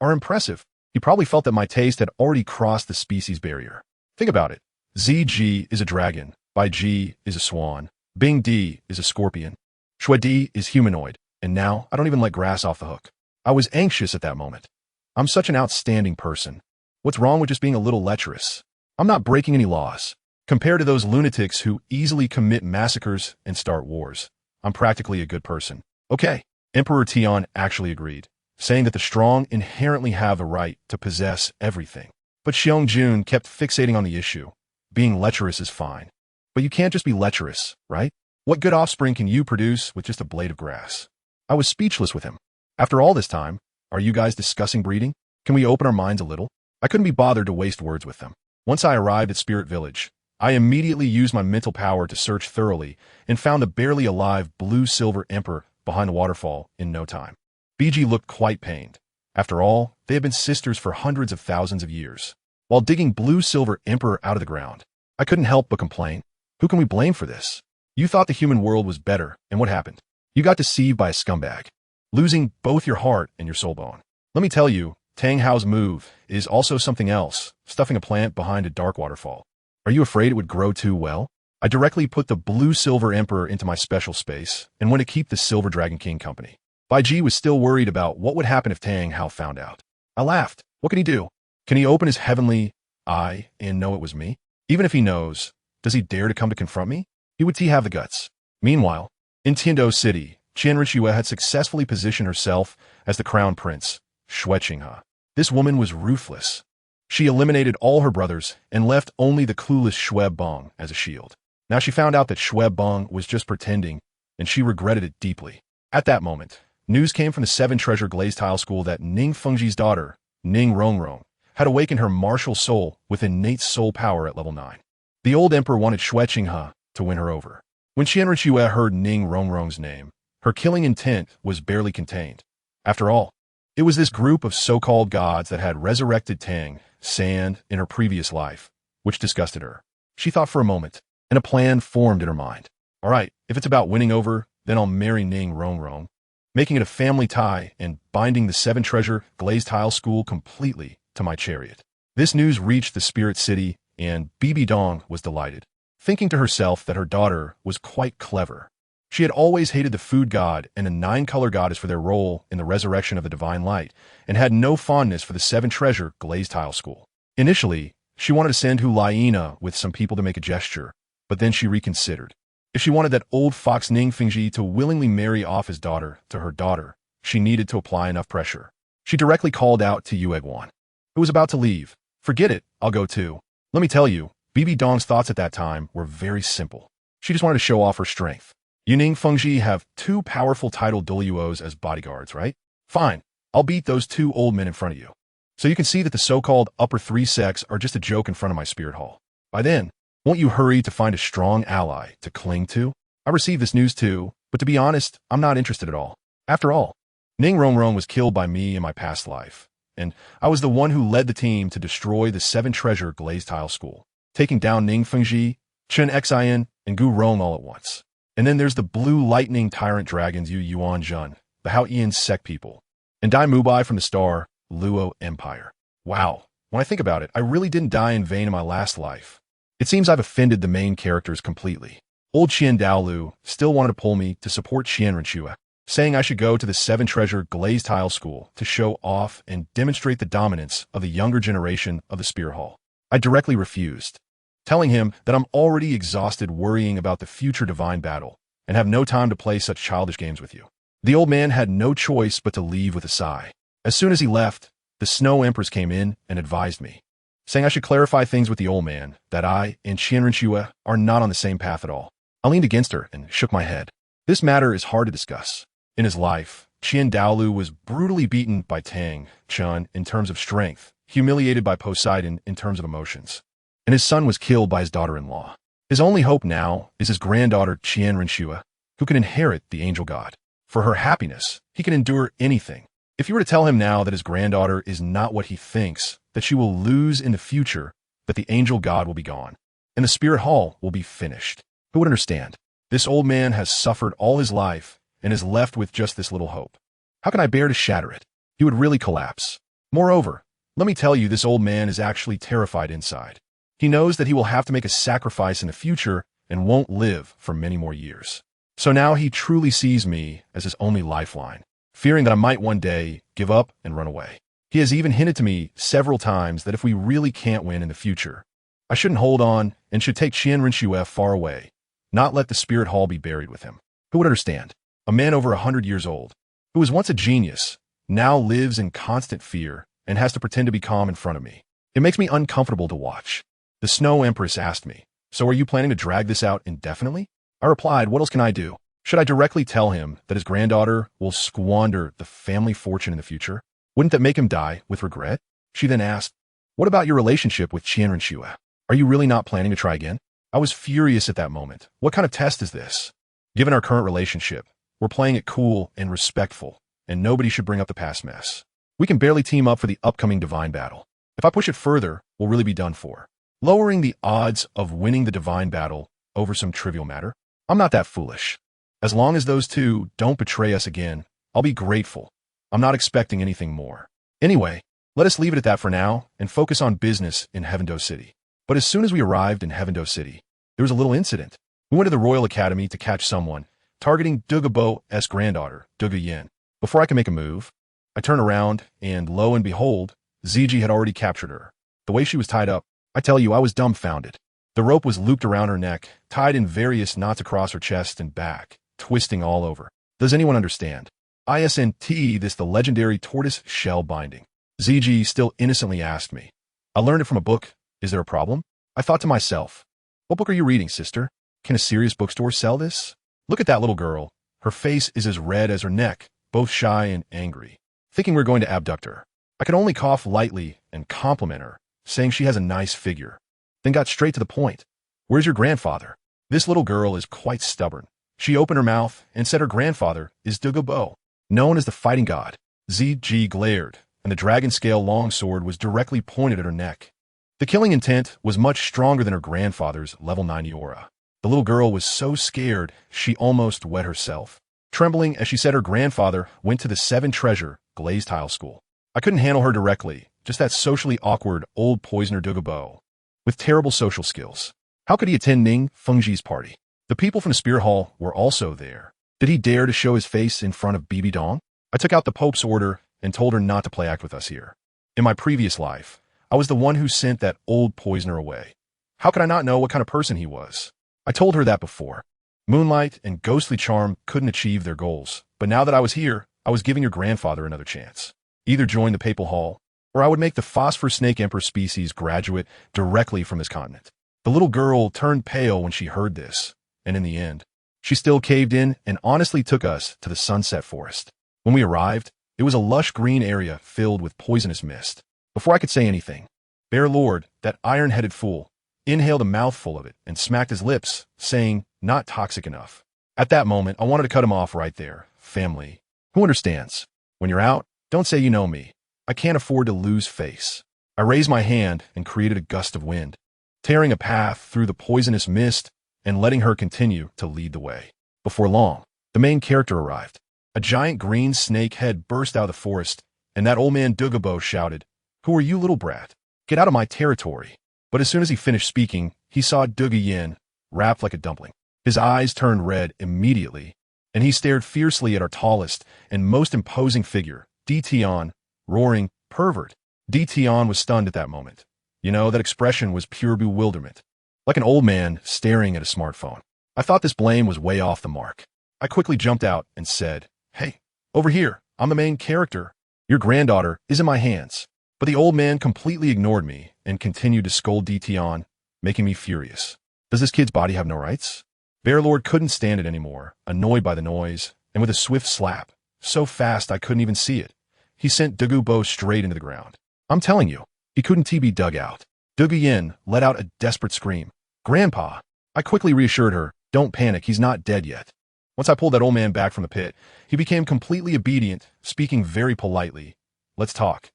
are impressive. He probably felt that my taste had already crossed the species barrier. Think about it. ZG is a dragon, Bai Ji is a swan, Bing Di is a scorpion, Shui Di is humanoid, and now I don't even let grass off the hook. I was anxious at that moment. I'm such an outstanding person. What's wrong with just being a little lecherous? I'm not breaking any laws. Compared to those lunatics who easily commit massacres and start wars, I'm practically a good person. Okay, Emperor Tian actually agreed, saying that the strong inherently have the right to possess everything. But Xiong Jun kept fixating on the issue. Being lecherous is fine. But you can't just be lecherous, right? What good offspring can you produce with just a blade of grass? I was speechless with him. After all this time, are you guys discussing breeding? Can we open our minds a little? I couldn't be bothered to waste words with them. Once I arrived at Spirit Village, I immediately used my mental power to search thoroughly and found the barely alive Blue-Silver Emperor behind the waterfall in no time. BG looked quite pained. After all, they had been sisters for hundreds of thousands of years. While digging Blue-Silver Emperor out of the ground, I couldn't help but complain. Who can we blame for this? You thought the human world was better, and what happened? You got deceived by a scumbag, losing both your heart and your soul bone. Let me tell you, Tang Hao's move is also something else, stuffing a plant behind a dark waterfall. Are you afraid it would grow too well? I directly put the Blue-Silver Emperor into my special space and went to keep the Silver Dragon King company. Bai Ji was still worried about what would happen if Tang Hao found out. I laughed. What can he do? Can he open his heavenly eye and know it was me? Even if he knows, does he dare to come to confront me? He would have the guts. Meanwhile, in Tiando City, Qianren Yue had successfully positioned herself as the crown prince, Shui Qinghe. This woman was ruthless. She eliminated all her brothers and left only the clueless Shui Bong as a shield. Now she found out that Shui Bong was just pretending, and she regretted it deeply. At that moment, news came from the Seven Treasure Glazed Tile School that Ning Fengji's daughter, Ning Rongrong, had awakened her martial soul with innate soul power at level 9. The old emperor wanted Shui Qinghe to win her over. When Qianren Yue heard Ning Rongrong's name, her killing intent was barely contained. After all, it was this group of so-called gods that had resurrected Tang San in her previous life, which disgusted her. She thought for a moment, and a plan formed in her mind. All right, if it's about winning over, then I'll marry Ning Rongrong, making it a family tie and binding the Seven Treasure Glazed Tile School completely to my chariot. This news reached the Spirit City, and Bibi Dong was delighted, thinking to herself that her daughter was quite clever. She had always hated the food god and the nine-color goddess for their role in the resurrection of the divine light, and had no fondness for the Seven Treasure Glazed Tile School. Initially, she wanted to send Hulaina with some people to make a gesture, but then she reconsidered. If she wanted that old fox Ning Fengji to willingly marry off his daughter to her daughter, she needed to apply enough pressure. She directly called out to Yu Eguan, who was about to leave. Forget it, I'll go too. Let me tell you, Bibi Dong's thoughts at that time were very simple. She just wanted to show off her strength. You Ning Fengji have two powerful titled Douluos as bodyguards, right? Fine, I'll beat those two old men in front of you. So you can see that the so-called upper three sects are just a joke in front of my spirit hall. By then, won't you hurry to find a strong ally to cling to? I received this news too, but to be honest, I'm not interested at all. After all, Ning Rongrong was killed by me in my past life, and I was the one who led the team to destroy the 7-treasure glazed tile school, taking down Ning Fengji, Chen Xian, and Gu Rong all at once. And then there's the blue lightning tyrant dragons Yu Yuan Jun, the Hao Ian sect people, and Dai Mubai from the star Luo Empire. Wow, when I think about it, I really didn't die in vain in my last life. It seems I've offended the main characters completely. Old Qian Dalu still wanted to pull me to support Qian Renchua, saying I should go to the 7-treasure glazed tile school to show off and demonstrate the dominance of the younger generation of the Spear Hall. I directly refused, telling him that I'm already exhausted worrying about the future divine battle and have no time to play such childish games with you. The old man had no choice but to leave with a sigh. As soon as he left, the Snow Empress came in and advised me, saying I should clarify things with the old man, that I and Qian Renchua are not on the same path at all. I leaned against her and shook my head. This matter is hard to discuss. In his life, Qian Dalu was brutally beaten by Tang Chun in terms of strength, humiliated by Poseidon in terms of emotions, and his son was killed by his daughter-in-law. His only hope now is his granddaughter Qian Renchua, who can inherit the angel god. For her happiness, he can endure anything. If you were to tell him now that his granddaughter is not what he thinks, that she will lose in the future, that the angel god will be gone, and the spirit hall will be finished, who would understand? This old man has suffered all his life and is left with just this little hope. How can I bear to shatter it? He would really collapse. Moreover, let me tell you, this old man is actually terrified inside. He knows that he will have to make a sacrifice in the future and won't live for many more years. So now he truly sees me as his only lifeline, fearing that I might one day give up and run away. He has even hinted to me several times that if we really can't win in the future, I shouldn't hold on and should take Qian Renchua far away, not let the spirit hall be buried with him. Who would understand? A man over 100 years old, who was once a genius, now lives in constant fear and has to pretend to be calm in front of me. It makes me uncomfortable to watch. The Snow Empress asked me, "So are you planning to drag this out indefinitely?" I replied, "What else can I do? Should I directly tell him that his granddaughter will squander the family fortune in the future? Wouldn't that make him die with regret?" She then asked, "What about your relationship with Qian Renchua? Are you really not planning to try again?" I was furious at that moment. What kind of test is this? Given our current relationship, we're playing it cool and respectful, and nobody should bring up the past mess. We can barely team up for the upcoming divine battle. If I push it further, we'll really be done for. Lowering the odds of winning the divine battle over some trivial matter? I'm not that foolish. As long as those two don't betray us again, I'll be grateful. I'm not expecting anything more. Anyway, let us leave it at that for now and focus on business in Heavendo City. But as soon as we arrived in Heavendo City, there was a little incident. We went to the Royal Academy to catch someone, targeting Dugabo's granddaughter, Duga Yin. Before I could make a move, I turned around, and lo and behold, Ziji had already captured her. The way she was tied up, I tell you, I was dumbfounded. The rope was looped around her neck, tied in various knots across her chest and back, twisting all over. Does anyone understand? ISNT this the legendary tortoise shell binding. Ziji still innocently asked me. I learned it from a book. Is there a problem? I thought to myself, what book are you reading, sister? Can a serious bookstore sell this? Look at that little girl. Her face is as red as her neck, both shy and angry, thinking we're going to abduct her. I could only cough lightly and compliment her, saying she has a nice figure, then got straight to the point. Where's your grandfather? This little girl is quite stubborn. She opened her mouth and said her grandfather is Dugabo, known as the fighting god. Ziji glared, and the dragon scale longsword was directly pointed at her neck. The killing intent was much stronger than her grandfather's level 90 aura. The little girl was so scared she almost wet herself, trembling as she said her grandfather went to the 7-treasure glazed tile school. I couldn't handle her directly, just that socially awkward old poisoner Dugabo, with terrible social skills. How could he attend Ning Fengji's party? The people from the Spear Hall were also there. Did he dare to show his face in front of Bibi Dong? I took out the Pope's order and told her not to play act with us here. In my previous life, I was the one who sent that old poisoner away. How could I not know what kind of person he was? I told her that before. Moonlight and ghostly charm couldn't achieve their goals, but now that I was here, I was giving your grandfather another chance. Either join the Papal Hall, or I would make the Phosphor Snake Emperor species graduate directly from this continent. The little girl turned pale when she heard this, and in the end, she still caved in and honestly took us to the Sunset Forest. When we arrived, it was a lush green area filled with poisonous mist. Before I could say anything, Bear Lord, that iron-headed fool, inhaled a mouthful of it and smacked his lips, saying, "Not toxic enough." At that moment, I wanted to cut him off right there. Family. Who understands? When you're out, don't say you know me. I can't afford to lose face. I raised my hand and created a gust of wind, tearing a path through the poisonous mist and letting her continue to lead the way. Before long, the main character arrived. A giant green snake head burst out of the forest, and that old man Douluo shouted, "Who are you, little brat? Get out of my territory." But as soon as he finished speaking, he saw Douluo wrapped like a dumpling. His eyes turned red immediately, and he stared fiercely at our tallest and most imposing figure, Tion, roaring, "Pervert!" Tion was stunned at that moment. That expression was pure bewilderment, like an old man staring at a smartphone. I thought this blame was way off the mark. I quickly jumped out and said, "Hey, over here, I'm the main character. Your granddaughter is in my hands." But the old man completely ignored me and continued to scold Tion, making me furious. Does this kid's body have no rights? Bearlord couldn't stand it anymore, annoyed by the noise, and with a swift slap, so fast I couldn't even see it, he sent Douluo straight into the ground. I'm telling you, he couldn't be dug out. Douluo let out a desperate scream. "Grandpa!" I quickly reassured her, "Don't panic, he's not dead yet." Once I pulled that old man back from the pit, he became completely obedient, speaking very politely. Let's talk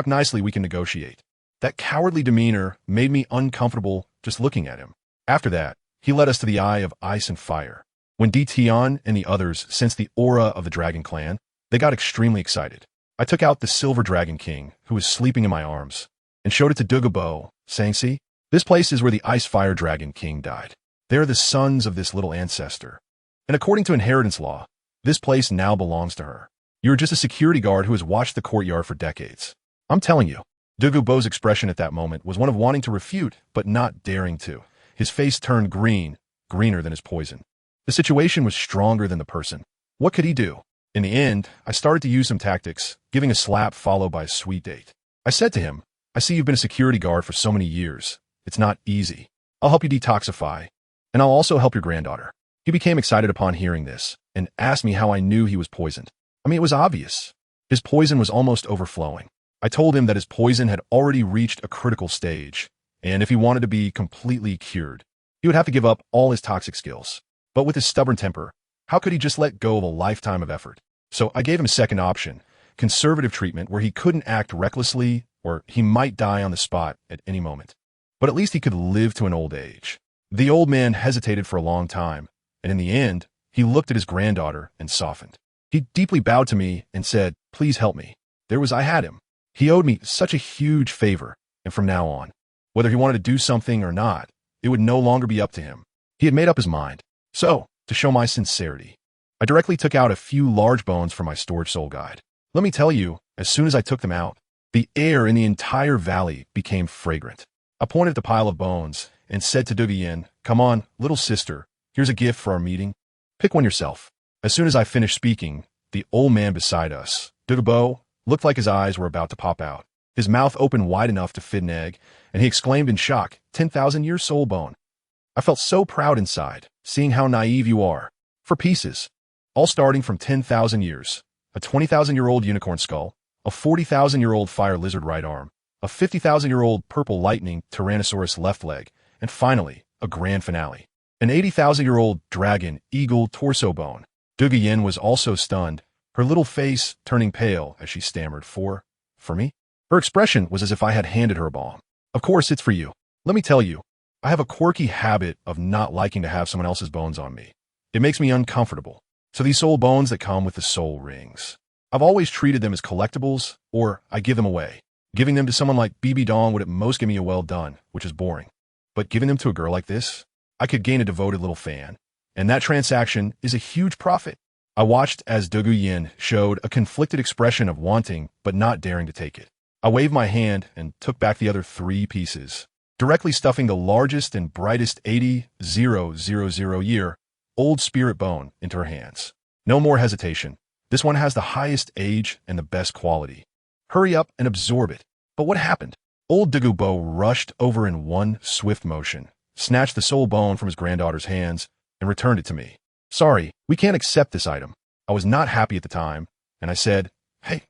nicely, we can negotiate." That cowardly demeanor made me uncomfortable just looking at him. After that, he led us to the Eye of Ice and Fire. When Tion and the others sensed the aura of the Dragon Clan, they got extremely excited. I took out the Silver Dragon King, who was sleeping in my arms, and showed it to Douluo, saying, "See, this place is where the Ice Fire Dragon King died. They are the sons of this little ancestor. And according to inheritance law, this place now belongs to her. You're just a security guard who has watched the courtyard for decades." I'm telling you, Douluo's expression at that moment was one of wanting to refute, but not daring to. His face turned green, greener than his poison. The situation was stronger than the person. What could he do? In the end, I started to use some tactics, giving a slap followed by a sweet date. I said to him, "I see you've been a security guard for so many years. It's not easy. I'll help you detoxify, and I'll also help your granddaughter." He became excited upon hearing this, and asked me how I knew he was poisoned. It was obvious. His poison was almost overflowing. I told him that his poison had already reached a critical stage, and if he wanted to be completely cured, he would have to give up all his toxic skills. But with his stubborn temper, how could he just let go of a lifetime of effort? So I gave him a second option, conservative treatment where he couldn't act recklessly or he might die on the spot at any moment. But at least he could live to an old age. The old man hesitated for a long time, and in the end, he looked at his granddaughter and softened. He deeply bowed to me and said, "Please help me." I had him. He owed me such a huge favor, and from now on, whether he wanted to do something or not, it would no longer be up to him. He had made up his mind. So, to show my sincerity, I directly took out a few large bones from my storage soul guide. Let me tell you, as soon as I took them out, the air in the entire valley became fragrant. I pointed at the pile of bones and said to Douluo, "Come on, little sister, here's a gift for our meeting. Pick one yourself." As soon as I finished speaking, the old man beside us, Douluo, looked like his eyes were about to pop out. His mouth opened wide enough to fit an egg, and he exclaimed in shock, 10,000 year soul bone. I felt so proud inside, seeing how naive you are. 4 pieces, all starting from 10,000 years, a 20,000-year-old unicorn skull, a 40,000-year-old fire lizard right arm, a 50,000-year-old purple lightning tyrannosaurus left leg, and finally, a grand finale, an 80,000-year-old dragon eagle torso bone. Douluo was also stunned, her little face turning pale as she stammered, For me? Her expression was as if I had handed her a bomb. "Of course, it's for you. Let me tell you, I have a quirky habit of not liking to have someone else's bones on me. It makes me uncomfortable. So these soul bones that come with the soul rings, I've always treated them as collectibles, or I give them away. Giving them to someone like BB Dawn would at most give me a well done, which is boring. But giving them to a girl like this, I could gain a devoted little fan. And that transaction is a huge profit." I watched as Douluo showed a conflicted expression of wanting but not daring to take it. I waved my hand and took back the other 3 pieces, directly stuffing the largest and brightest 80,000 year old spirit bone into her hands. No more hesitation. This one has the highest age and the best quality. Hurry up and absorb it. But what happened? Old Douluo rushed over in one swift motion, snatched the soul bone from his granddaughter's hands, and returned it to me. "Sorry, we can't accept this item." I was not happy at the time, and I said, "Hey,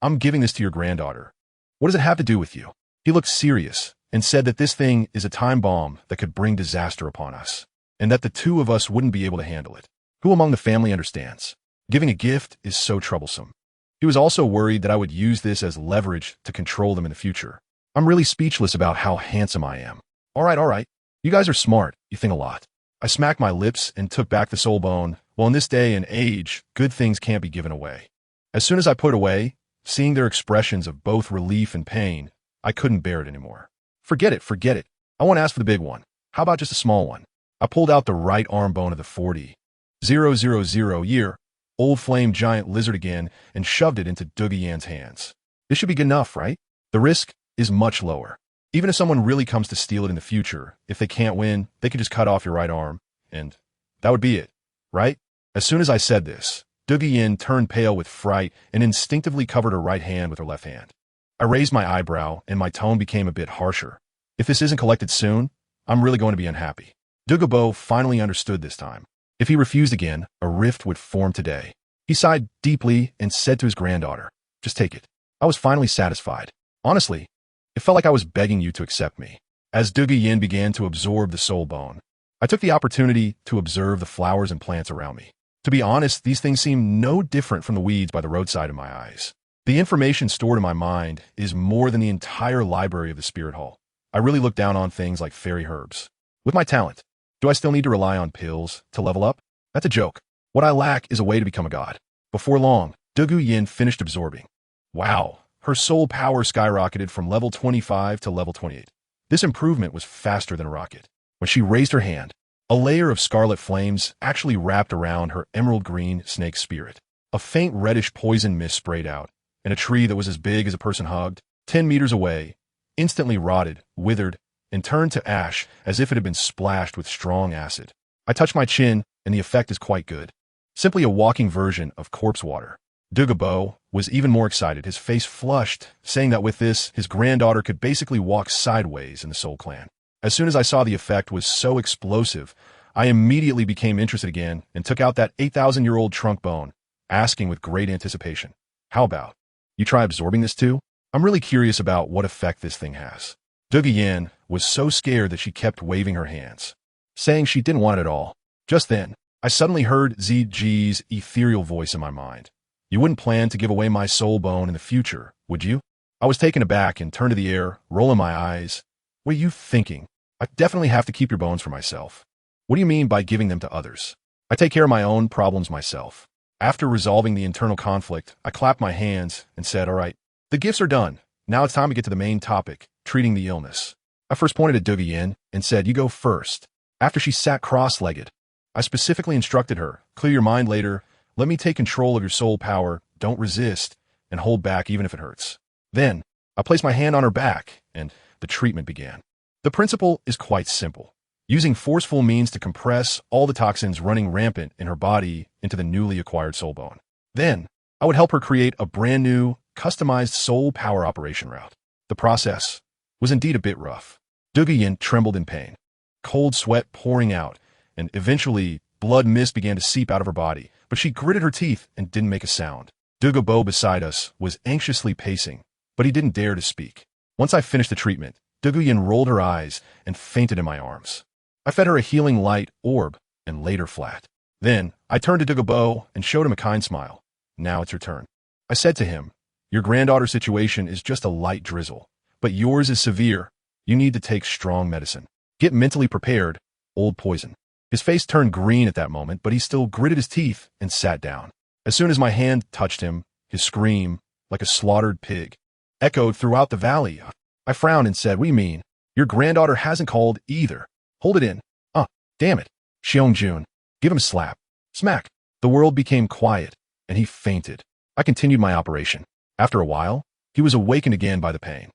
I'm giving this to your granddaughter. What does it have to do with you?" He looked serious and said that this thing is a time bomb that could bring disaster upon us, and that the 2 of us wouldn't be able to handle it. Who among the family understands? Giving a gift is so troublesome. He was also worried that I would use this as leverage to control them in the future. I'm really speechless about how handsome I am. All right. You guys are smart. You think a lot. I smacked my lips and took back the soul bone. Well, in this day and age, good things can't be given away. As soon as I put away, seeing their expressions of both relief and pain, I couldn't bear it anymore. Forget it. I won't ask for the big one. How about just a small one? I pulled out the right arm bone of the 40,000-year-old flame giant lizard again and shoved it into Douluo Yan's hands. This should be good enough, right? The risk is much lower. Even if someone really comes to steal it in the future, if they can't win, they could just cut off your right arm, and that would be it, right? As soon as I said this, Douluo Yan turned pale with fright and instinctively covered her right hand with her left hand. I raised my eyebrow, and my tone became a bit harsher. If this isn't collected soon, I'm really going to be unhappy. Douluo finally understood this time. If he refused again, a rift would form today. He sighed deeply and said to his granddaughter, "Just take it." I was finally satisfied. Honestly, it felt like I was begging you to accept me. As Douluo Yan began to absorb the soul bone, I took the opportunity to observe the flowers and plants around me. To be honest, these things seemed no different from the weeds by the roadside in my eyes. The information stored in my mind is more than the entire library of the Spirit Hall. I really look down on things like fairy herbs. With my talent, do I still need to rely on pills to level up? That's a joke. What I lack is a way to become a god. Before long, Douluo Yan finished absorbing. Wow, her soul power skyrocketed from level 25 to level 28. This improvement was faster than a rocket. When she raised her hand, a layer of scarlet flames actually wrapped around her emerald green snake spirit. A faint reddish poison mist sprayed out, and a tree that was as big as a person hugged, 10 meters away, instantly rotted, withered, and turned to ash as if it had been splashed with strong acid. I touched my chin, and the effect is quite good. Simply a walking version of corpse water. Douluo was even more excited, his face flushed, saying that with this, his granddaughter could basically walk sideways in the Soul Clan. As soon as I saw the effect was so explosive, I immediately became interested again and took out that 8,000-year-old trunk bone, asking with great anticipation, "How about you try absorbing this too? I'm really curious about what effect this thing has." Douluo Yan was so scared that she kept waving her hands, saying she didn't want it at all. Just then, I suddenly heard ZG's ethereal voice in my mind. "You wouldn't plan to give away my soul bone in the future, would you?" I was taken aback and turned to the air, rolling my eyes. "What are you thinking? I definitely have to keep your bones for myself." "What do you mean by giving them to others?" "I take care of my own problems myself." After resolving the internal conflict, I clapped my hands and said, "All right, the gifts are done. Now it's time to get to the main topic, treating the illness." I first pointed at Douluo Yan and said, "You go first." After she sat cross-legged, I specifically instructed her, "Clear your mind later. Let me take control of your soul power. Don't resist, and hold back even if it hurts." Then, I placed my hand on her back, and the treatment began. The principle is quite simple. Using forceful means to compress all the toxins running rampant in her body into the newly acquired soul bone. Then, I would help her create a brand new, customized soul power operation route. The process was indeed a bit rough. Douluo Yan trembled in pain, cold sweat pouring out, and eventually blood mist began to seep out of her body, but she gritted her teeth and didn't make a sound. Douluo beside us was anxiously pacing, but he didn't dare to speak. Once I finished the treatment, Douluo Yan rolled her eyes and fainted in my arms. I fed her a healing light orb and laid her flat. Then, I turned to Douluo and showed him a kind smile. "Now it's your turn." I said to him, "Your granddaughter's situation is just a light drizzle, but yours is severe. You need to take strong medicine. Get mentally prepared, old poison." His face turned green at that moment, but he still gritted his teeth and sat down. As soon as my hand touched him, his scream, like a slaughtered pig, echoed throughout the valley. I frowned and said, "What do you mean? Your granddaughter hasn't called either. Hold it in. Damn it. Xiong-jun, give him a slap." Smack. The world became quiet, and he fainted. I continued my operation. After a while, he was awakened again by the pain.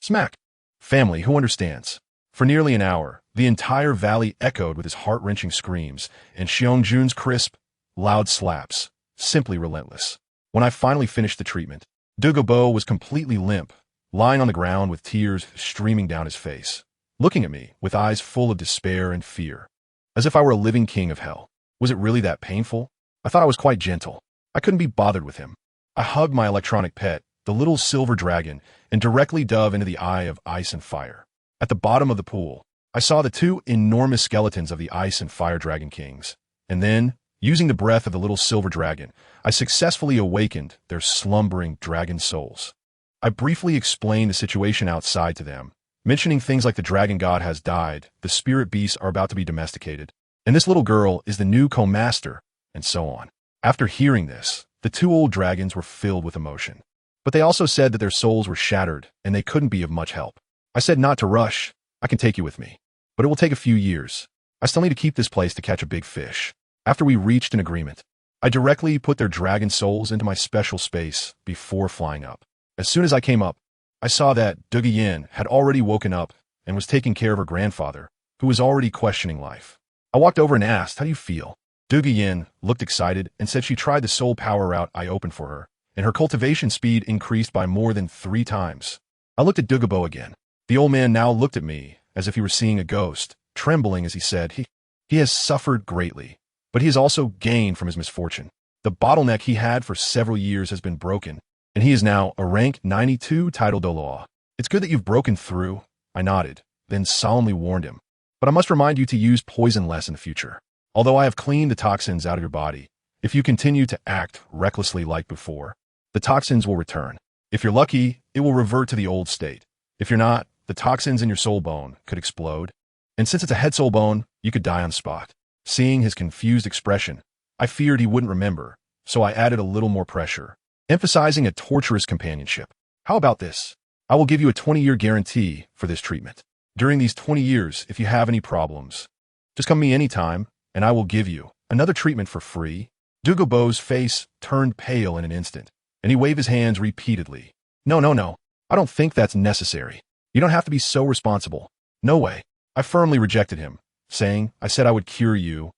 Smack. Family, who understands? For nearly an hour, the entire valley echoed with his heart-wrenching screams and Xiong-jun's crisp, loud slaps, simply relentless. When I finally finished the treatment, Douluo was completely limp, lying on the ground with tears streaming down his face, looking at me with eyes full of despair and fear, as if I were a living king of hell. Was it really that painful? I thought I was quite gentle. I couldn't be bothered with him. I hugged my electronic pet, the little silver dragon, and directly dove into the eye of ice and fire. At the bottom of the pool, I saw the two enormous skeletons of the ice and fire dragon kings, and then Using the breath of the little silver dragon, I successfully awakened their slumbering dragon souls. I briefly explained the situation outside to them, mentioning things like the dragon god has died, the spirit beasts are about to be domesticated, and this little girl is the new co-master, and so on. After hearing this, the two old dragons were filled with emotion. But they also said that their souls were shattered and they couldn't be of much help. I said not to rush. I can take you with me. But it will take a few years. I still need to keep this place to catch a big fish. After we reached an agreement, I directly put their dragon souls into my special space before flying up. As soon as I came up, I saw that Douluo had already woken up and was taking care of her grandfather, who was already questioning life. I walked over and asked, "How do you feel?" Douluo looked excited and said she tried the soul power route I opened for her, and her cultivation speed increased by more than 3 times. I looked at Douluo again. The old man now looked at me as if he were seeing a ghost, trembling as he said, he has suffered greatly, but he has also gained from his misfortune. The bottleneck he had for several years has been broken, and he is now a rank 92 title Douluo. It's good that you've broken through. I nodded, then solemnly warned him. But I must remind you to use poison less in the future. Although I have cleaned the toxins out of your body, if you continue to act recklessly like before, the toxins will return. If you're lucky, it will revert to the old state. If you're not, the toxins in your soul bone could explode. And since it's a head soul bone, you could die on the spot. Seeing his confused expression, I feared he wouldn't remember, so I added a little more pressure, emphasizing a torturous companionship. How about this? I will give you a 20-year guarantee for this treatment. During these 20 years, if you have any problems, just come to me anytime, and I will give you another treatment for free. Douluo's face turned pale in an instant, and he waved his hands repeatedly. No, I don't think that's necessary. You don't have to be so responsible. No way. I firmly rejected him, saying, I said I would cure you,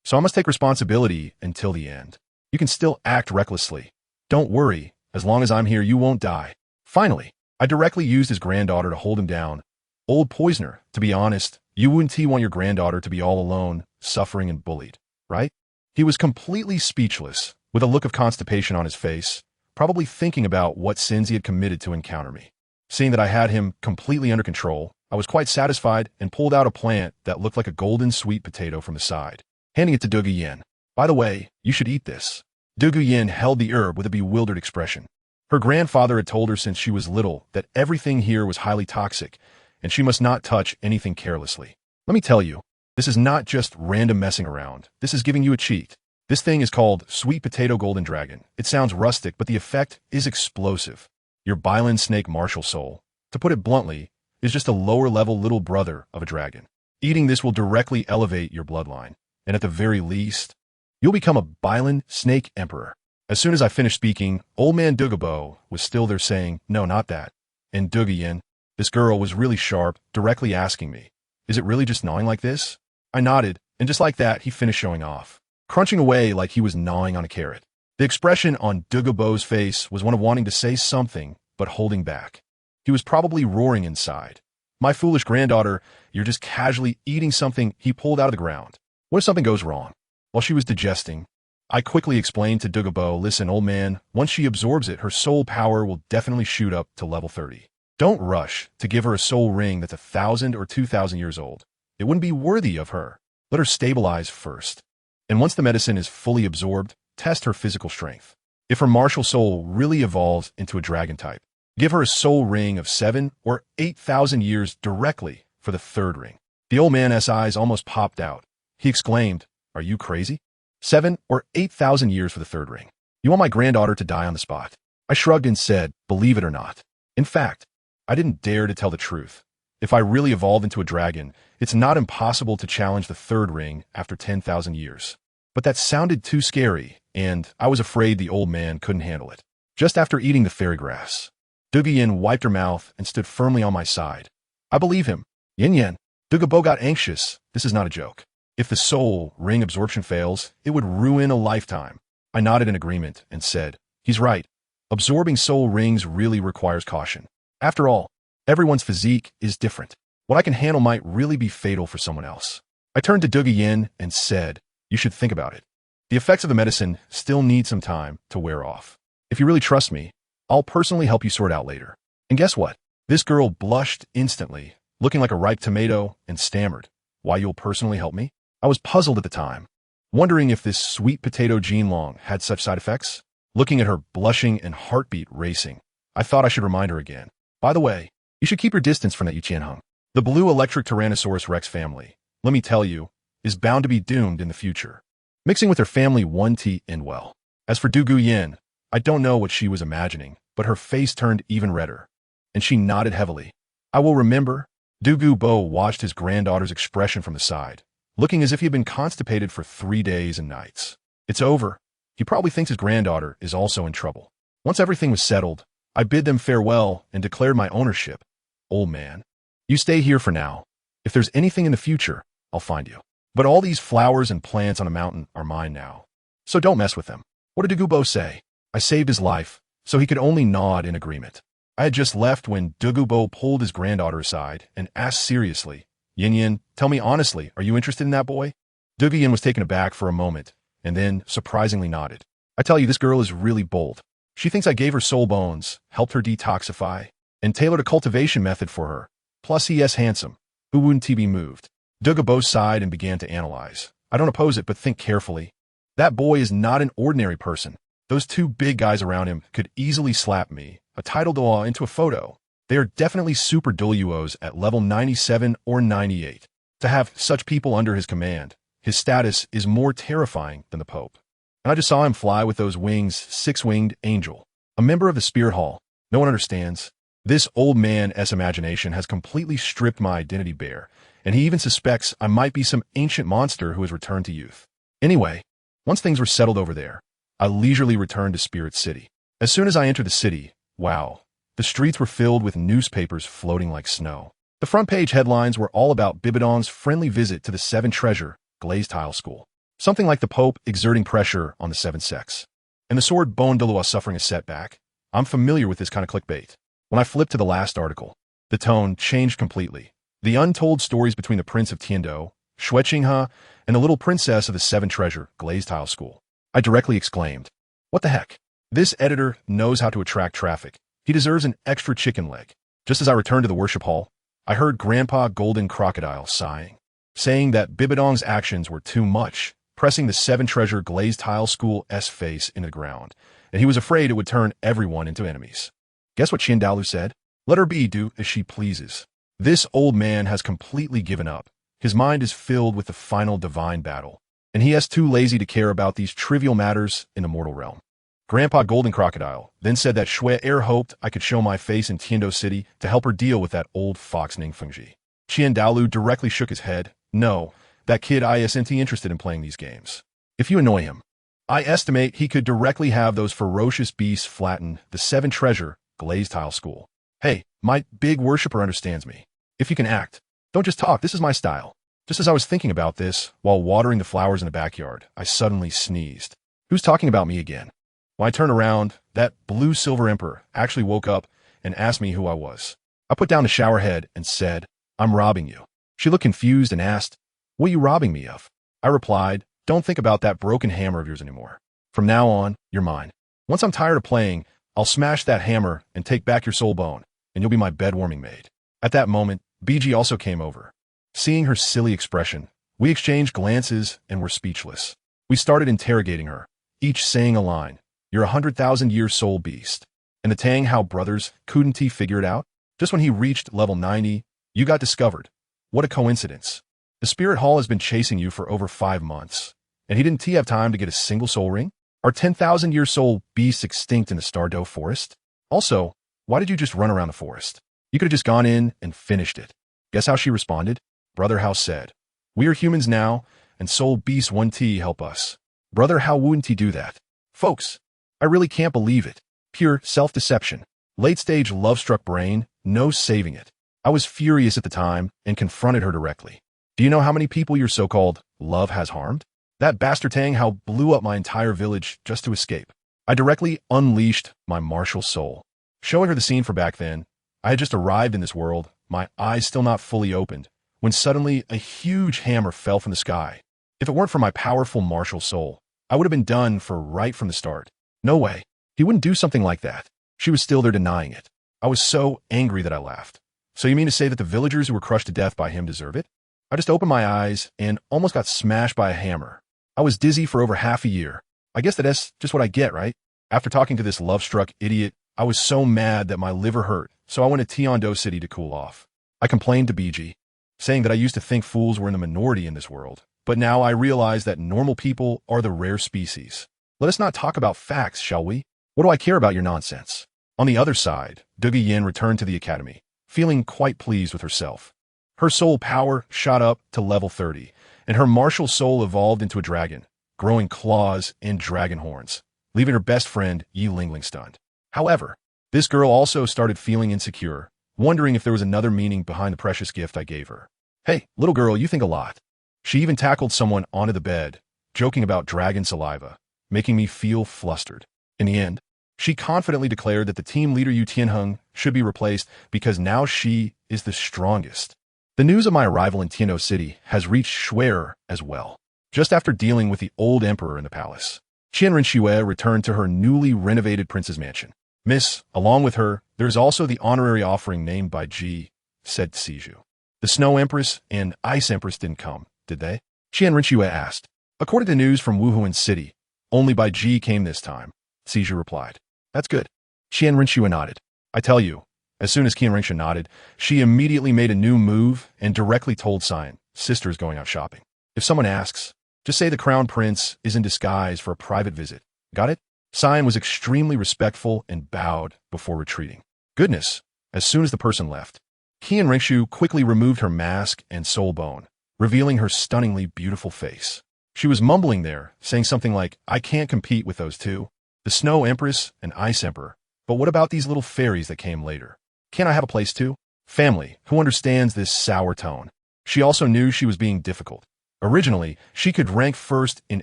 so I must take responsibility until the end. You can still act recklessly. Don't worry, as long as I'm here you won't die. Finally, I directly used his granddaughter to hold him down. Old poisoner, to be honest, you wouldn't want your granddaughter to be all alone, suffering and bullied, right? He was completely speechless, with a look of constipation on his face, probably thinking about what sins he had committed to encounter me. Seeing that I had him completely under control, I was quite satisfied and pulled out a plant that looked like a golden sweet potato from the side, handing it to Douluo. By the way, you should eat this. Douluo held the herb with a bewildered expression. Her grandfather had told her since she was little that everything here was highly toxic, and she must not touch anything carelessly. Let me tell you, this is not just random messing around. This is giving you a cheat. This thing is called Sweet Potato Golden Dragon. It sounds rustic, but the effect is explosive. Your Bylan Snake Martial Soul, to put it bluntly, is just a lower-level little brother of a dragon. Eating this will directly elevate your bloodline, and at the very least, you'll become a Bylan Snake Emperor. As soon as I finished speaking, old man Douluo was still there saying, no, not that. And Douluo, this girl was really sharp, directly asking me, is it really just gnawing like this? I nodded, and just like that, he finished showing off, crunching away like he was gnawing on a carrot. The expression on Douluo's face was one of wanting to say something, but holding back. He was probably roaring inside. My foolish granddaughter, you're just casually eating something he pulled out of the ground. What if something goes wrong? While she was digesting, I quickly explained to Douluo, listen, old man, once she absorbs it, her soul power will definitely shoot up to level 30. Don't rush to give her a soul ring that's 1,000 or 2,000 years old. It wouldn't be worthy of her. Let her stabilize first. And once the medicine is fully absorbed, test her physical strength. If her martial soul really evolves into a dragon type, give her a soul ring of 7 or 8,000 years directly for the 3rd ring. The old man's eyes almost popped out. He exclaimed, are you crazy? 7 or 8,000 years for the 3rd ring. You want my granddaughter to die on the spot? I shrugged and said, believe it or not. In fact, I didn't dare to tell the truth. If I really evolved into a dragon, it's not impossible to challenge the 3rd ring after 10,000 years. But that sounded too scary, and I was afraid the old man couldn't handle it. Just after eating the fairy grass, Douluo wiped her mouth and stood firmly on my side. I believe him. Yin. Douluo got anxious. This is not a joke. If the soul ring absorption fails, it would ruin a lifetime. I nodded in agreement and said, he's right. Absorbing soul rings really requires caution. After all, everyone's physique is different. What I can handle might really be fatal for someone else. I turned to Douluo and said, you should think about it. The effects of the medicine still need some time to wear off. If you really trust me, I'll personally help you sort out later. And guess what? This girl blushed instantly, looking like a ripe tomato, and stammered, why, you'll personally help me? I was puzzled at the time. wondering if this sweet potato Jinlong had such side effects. Looking at her blushing and heartbeat racing, I thought I should remind her again. By the way, you should keep your distance from that Yuqianheng. The blue electric Tyrannosaurus Rex family, let me tell you, is bound to be doomed in the future. Mixing with her family won't end well. As for Du Guyan, I don't know what she was imagining, but her face turned even redder, and she nodded heavily. I will remember. Du Gubo watched his granddaughter's expression from the side, looking as if he had been constipated for 3 days and nights. It's over. He probably thinks his granddaughter is also in trouble. Once everything was settled, I bid them farewell and declared my ownership. Old man, you stay here for now. If there's anything in the future, I'll find you. But all these flowers and plants on a mountain are mine now. So don't mess with them. What did Dugubo say? I saved his life, so he could only nod in agreement. I had just left when Dugubo pulled his granddaughter aside and asked seriously, Yin Yin, tell me honestly, are you interested in that boy? Duguyan was taken aback for a moment, and then surprisingly nodded. I tell you, this girl is really bold. She thinks I gave her soul bones, helped her detoxify, and tailored a cultivation method for her. Plus he is handsome. Who wouldn't he be moved? Dugubo sighed and began to analyze. I don't oppose it, but think carefully. That boy is not an ordinary person. Those 2 big guys around him could easily slap me, a title Doa, into a photo. They are definitely super Douluos at level 97 or 98. To have such people under his command, his status is more terrifying than the Pope. And I just saw him fly with those wings, 6-winged angel. A member of the Spirit Hall. No one understands. This old man's imagination has completely stripped my identity bare, and he even suspects I might be some ancient monster who has returned to youth. Anyway, once things were settled over there, I leisurely returned to Spirit City. As soon as I entered the city, wow, the streets were filled with newspapers floating like snow. The front page headlines were all about Bibidon's friendly visit to the 7 Treasure glazed tile school. Something like the Pope exerting pressure on the 7 sects. And the sword Bon Douluo suffering a setback. I'm familiar with this kind of clickbait. When I flipped to the last article, the tone changed completely. The untold stories between the Prince of Tiando, Xue Qinghe, and the little princess of the 7 Treasure glazed tile school. I directly exclaimed, what the heck? This editor knows how to attract traffic. He deserves an extra chicken leg. Just as I returned to the worship hall, I heard Grandpa Golden Crocodile sighing, saying that Bibidong's actions were too much, pressing the 7 Treasure glazed tile school's face into the ground, and he was afraid it would turn everyone into enemies. Guess what Dalu said? Let her be, do as she pleases. This old man has completely given up. His mind is filled with the final divine battle, and he is too lazy to care about these trivial matters in the mortal realm. Grandpa Golden Crocodile then said that Xue hoped I could show my face in Tiando City to help her deal with that old fox Ningfengji. Dalu directly shook his head. No, that kid isn't interested in playing these games. If you annoy him, I estimate he could directly have those ferocious beasts flatten the 7 Treasure glazed tile school. Hey, my big worshipper understands me. If you can act, don't just talk, this is my style. Just as I was thinking about this, while watering the flowers in the backyard, I suddenly sneezed. Who's talking about me again? When I turned around, that blue silver emperor actually woke up and asked me who I was. I put down the shower head and said, I'm robbing you. She looked confused and asked, what are you robbing me of? I replied, don't think about that broken hammer of yours anymore. From now on, you're mine. Once I'm tired of playing, I'll smash that hammer and take back your soul bone, and you'll be my bed-warming maid. At that moment, BG also came over. Seeing her silly expression, we exchanged glances and were speechless. We started interrogating her, each saying a line. You're 100,000-year soul beast. And the Tang Hao brothers couldn't he figure it out? Just when he reached level 90, you got discovered. What a coincidence. The Spirit Hall has been chasing you for over 5 months, and he didn't have time to get a single soul ring? Are 10,000-year soul beasts extinct in the Stardow Forest? Also, why did you just run around the forest? You could have just gone in and finished it. Guess how she responded? Brother Hao said, we are humans now, and soul beasts want to help us. Brother Hao wouldn't he do that? Folks, I really can't believe it. Pure self-deception. Late-stage love-struck brain, no saving it. I was furious at the time and confronted her directly. Do you know how many people your so-called love has harmed? That bastard Tang Hao blew up my entire village just to escape. I directly unleashed my martial soul. Showing her the scene for back then, I had just arrived in this world, my eyes still not fully opened, when suddenly a huge hammer fell from the sky. If it weren't for my powerful martial soul, I would have been done for right from the start. No way. He wouldn't do something like that. She was still there denying it. I was so angry that I laughed. So you mean to say that the villagers who were crushed to death by him deserve it? I just opened my eyes and almost got smashed by a hammer. I was dizzy for over half a year. I guess that's just what I get, right? After talking to this love-struck idiot, I was so mad that my liver hurt, so I went to Tiando City to cool off. I complained to BG, saying that I used to think fools were in the minority in this world, but now I realize that normal people are the rare species. Let us not talk about facts, shall we? What do I care about your nonsense? On the other side, Duga Yin returned to the academy, feeling quite pleased with herself. Her soul power shot up to level 30, and her martial soul evolved into a dragon, growing claws and dragon horns, leaving her best friend Yi Lingling stunned. However, this girl also started feeling insecure, wondering if there was another meaning behind the precious gift I gave her. Hey, little girl, you think a lot. She even tackled someone onto the bed, joking about dragon saliva, making me feel flustered. In the end, she confidently declared that the team leader Yu Tianheng should be replaced because now she is the strongest. The news of my arrival in Tiando City has reached Shuer as well. Just after dealing with the old emperor in the palace, Qianren Xue returned to her newly renovated prince's mansion. Miss, along with her, there's also the honorary offering named by Ji, said Siju. The Snow Empress and Ice Empress didn't come, did they? Qianren Xue asked. According to news from Wuhuan City, only by Ji came this time, Siju replied. That's good. Qianren Xue nodded. I tell you, as soon as Qianren Xue nodded, she immediately made a new move and directly told Cyan, sister is going out shopping. If someone asks, just say the crown prince is in disguise for a private visit. Got it? Cyan was extremely respectful and bowed before retreating. Goodness, as soon as the person left, Qianren Xue quickly removed her mask and soul bone, revealing her stunningly beautiful face. She was mumbling there, saying something like, I can't compete with those two. The Snow Empress and Ice Emperor. But what about these little fairies that came later? Can't I have a place too? Family, who understands this sour tone. She also knew she was being difficult. Originally, she could rank first in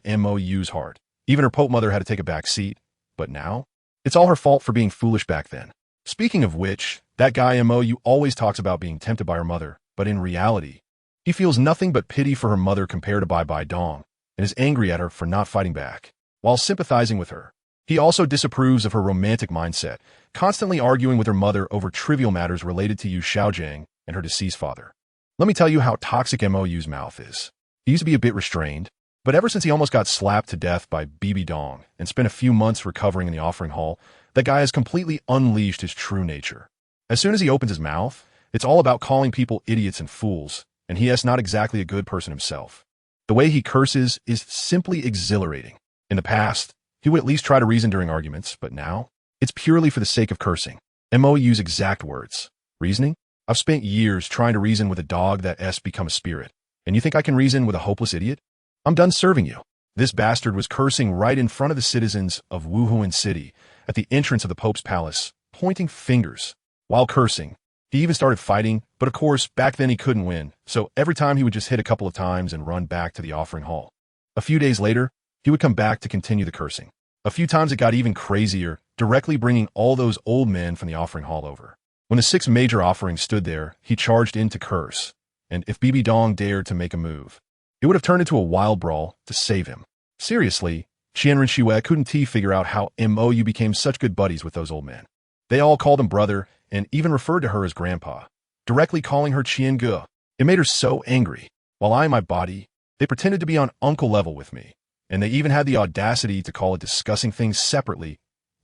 MOU's heart. Even her Pope mother had to take a back seat. But now? It's all her fault for being foolish back then. Speaking of which, that guy MOU always talks about being tempted by her mother, but in reality, he feels nothing but pity for her mother compared to Bai Bai Dong, and is angry at her for not fighting back. While sympathizing with her, he also disapproves of her romantic mindset, constantly arguing with her mother over trivial matters related to Yu Xiaojiang and her deceased father. Let me tell you how toxic MOU's mouth is. He used to be a bit restrained, but ever since he almost got slapped to death by BB Dong and spent a few months recovering in the offering hall, that guy has completely unleashed his true nature. As soon as he opens his mouth, it's all about calling people idiots and fools, and he is not exactly a good person himself. The way he curses is simply exhilarating. In the past, he would at least try to reason during arguments, but now, it's purely for the sake of cursing. MOU's exact words. Reasoning? I've spent years trying to reason with a dog that has become a spirit. And you think I can reason with a hopeless idiot? I'm done serving you. This bastard was cursing right in front of the citizens of Wuhuan City at the entrance of the Pope's palace, pointing fingers. While cursing, he even started fighting, but of course, back then he couldn't win, so every time he would just hit a couple of times and run back to the offering hall. A few days later, he would come back to continue the cursing. A few times it got even crazier, directly bringing all those old men from the offering hall over. When the 6 major offerings stood there, he charged in to curse, and if BB Dong dared to make a move, it would have turned into a wild brawl to save him. Seriously, Qianren Xue couldn't figure out how MOU became such good buddies with those old men. They all called him brother and even referred to her as grandpa, directly calling her Qian Ge. It made her so angry. While I and my body, they pretended to be on uncle level with me, and they even had the audacity to call it discussing things separately.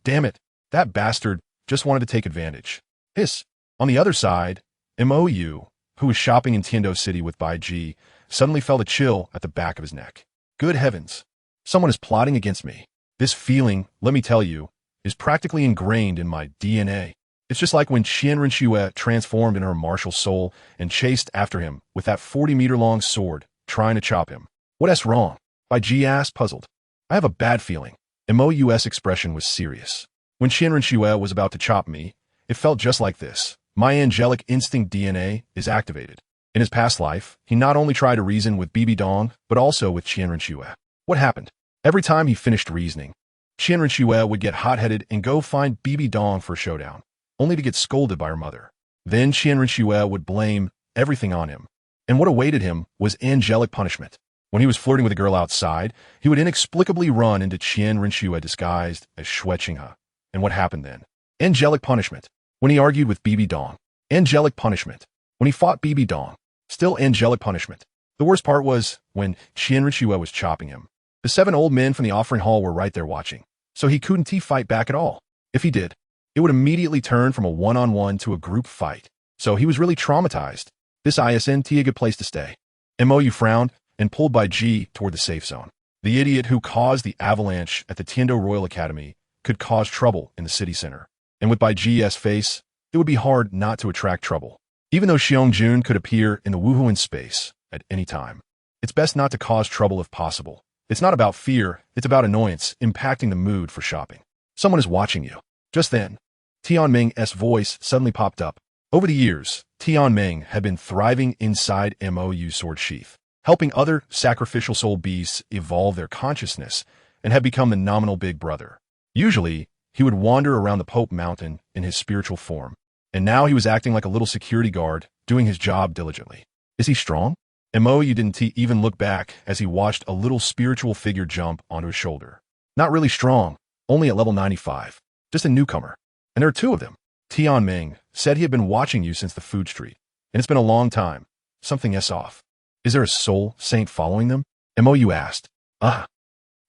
Damn it, that bastard just wanted to take advantage. Hiss. On the other side, MOU, who was shopping in Tiando City with Bai Ji, suddenly felt a chill at the back of his neck. Good heavens. Someone is plotting against me. This feeling, let me tell you, is practically ingrained in my DNA. It's just like when Qianren Xue transformed in her martial soul and chased after him with that 40-meter-long sword, trying to chop him. What's wrong? Bai Ji asked, puzzled. I have a bad feeling. MOU's expression was serious. When Qianren Xue was about to chop me, it felt just like this. My angelic instinct DNA is activated. In his past life, he not only tried to reason with BB Dong, but also with Qianren Xue. What happened? Every time he finished reasoning, Qianren Xue would get hot-headed and go find BB Dong for a showdown, only to get scolded by her mother. Then Qianren Xue would blame everything on him. And what awaited him was angelic punishment. When he was flirting with a girl outside, he would inexplicably run into Qianren Xue disguised as Xue Qinghe. And what happened then? Angelic punishment. When he argued with BB Dong. Angelic punishment. When he fought BB Dong. Still angelic punishment. The worst part was when Qianren Xue was chopping him. The 7 old men from the offering hall were right there watching, so he couldn't fight back at all. If he did, it would immediately turn from a one-on-one to a group fight. So he was really traumatized. This isn't a good place to stay. Mou frowned and pulled Bai Ji toward the safe zone. The idiot who caused the avalanche at the Tiando Royal Academy could cause trouble in the city center. And with Bai Ji's face, it would be hard not to attract trouble. Even though Xiong Jun could appear in the Wuhuan space at any time, it's best not to cause trouble if possible. It's not about fear, it's about annoyance, impacting the mood for shopping. Someone is watching you. Just then, Tianming's voice suddenly popped up. Over the years, Tianming had been thriving inside Mou's sword sheath, helping other sacrificial soul beasts evolve their consciousness and had become the nominal big brother. Usually, he would wander around the Pope Mountain in his spiritual form, and now he was acting like a little security guard, doing his job diligently. Is he strong? Mou didn't even look back as he watched a little spiritual figure jump onto his shoulder. Not really strong, only at level 95. Just a newcomer. And there are 2 of them. Tianming said he had been watching you since the food street, and it's been a long time. Something's off. Is there a soul saint following them? Mou asked. Huh.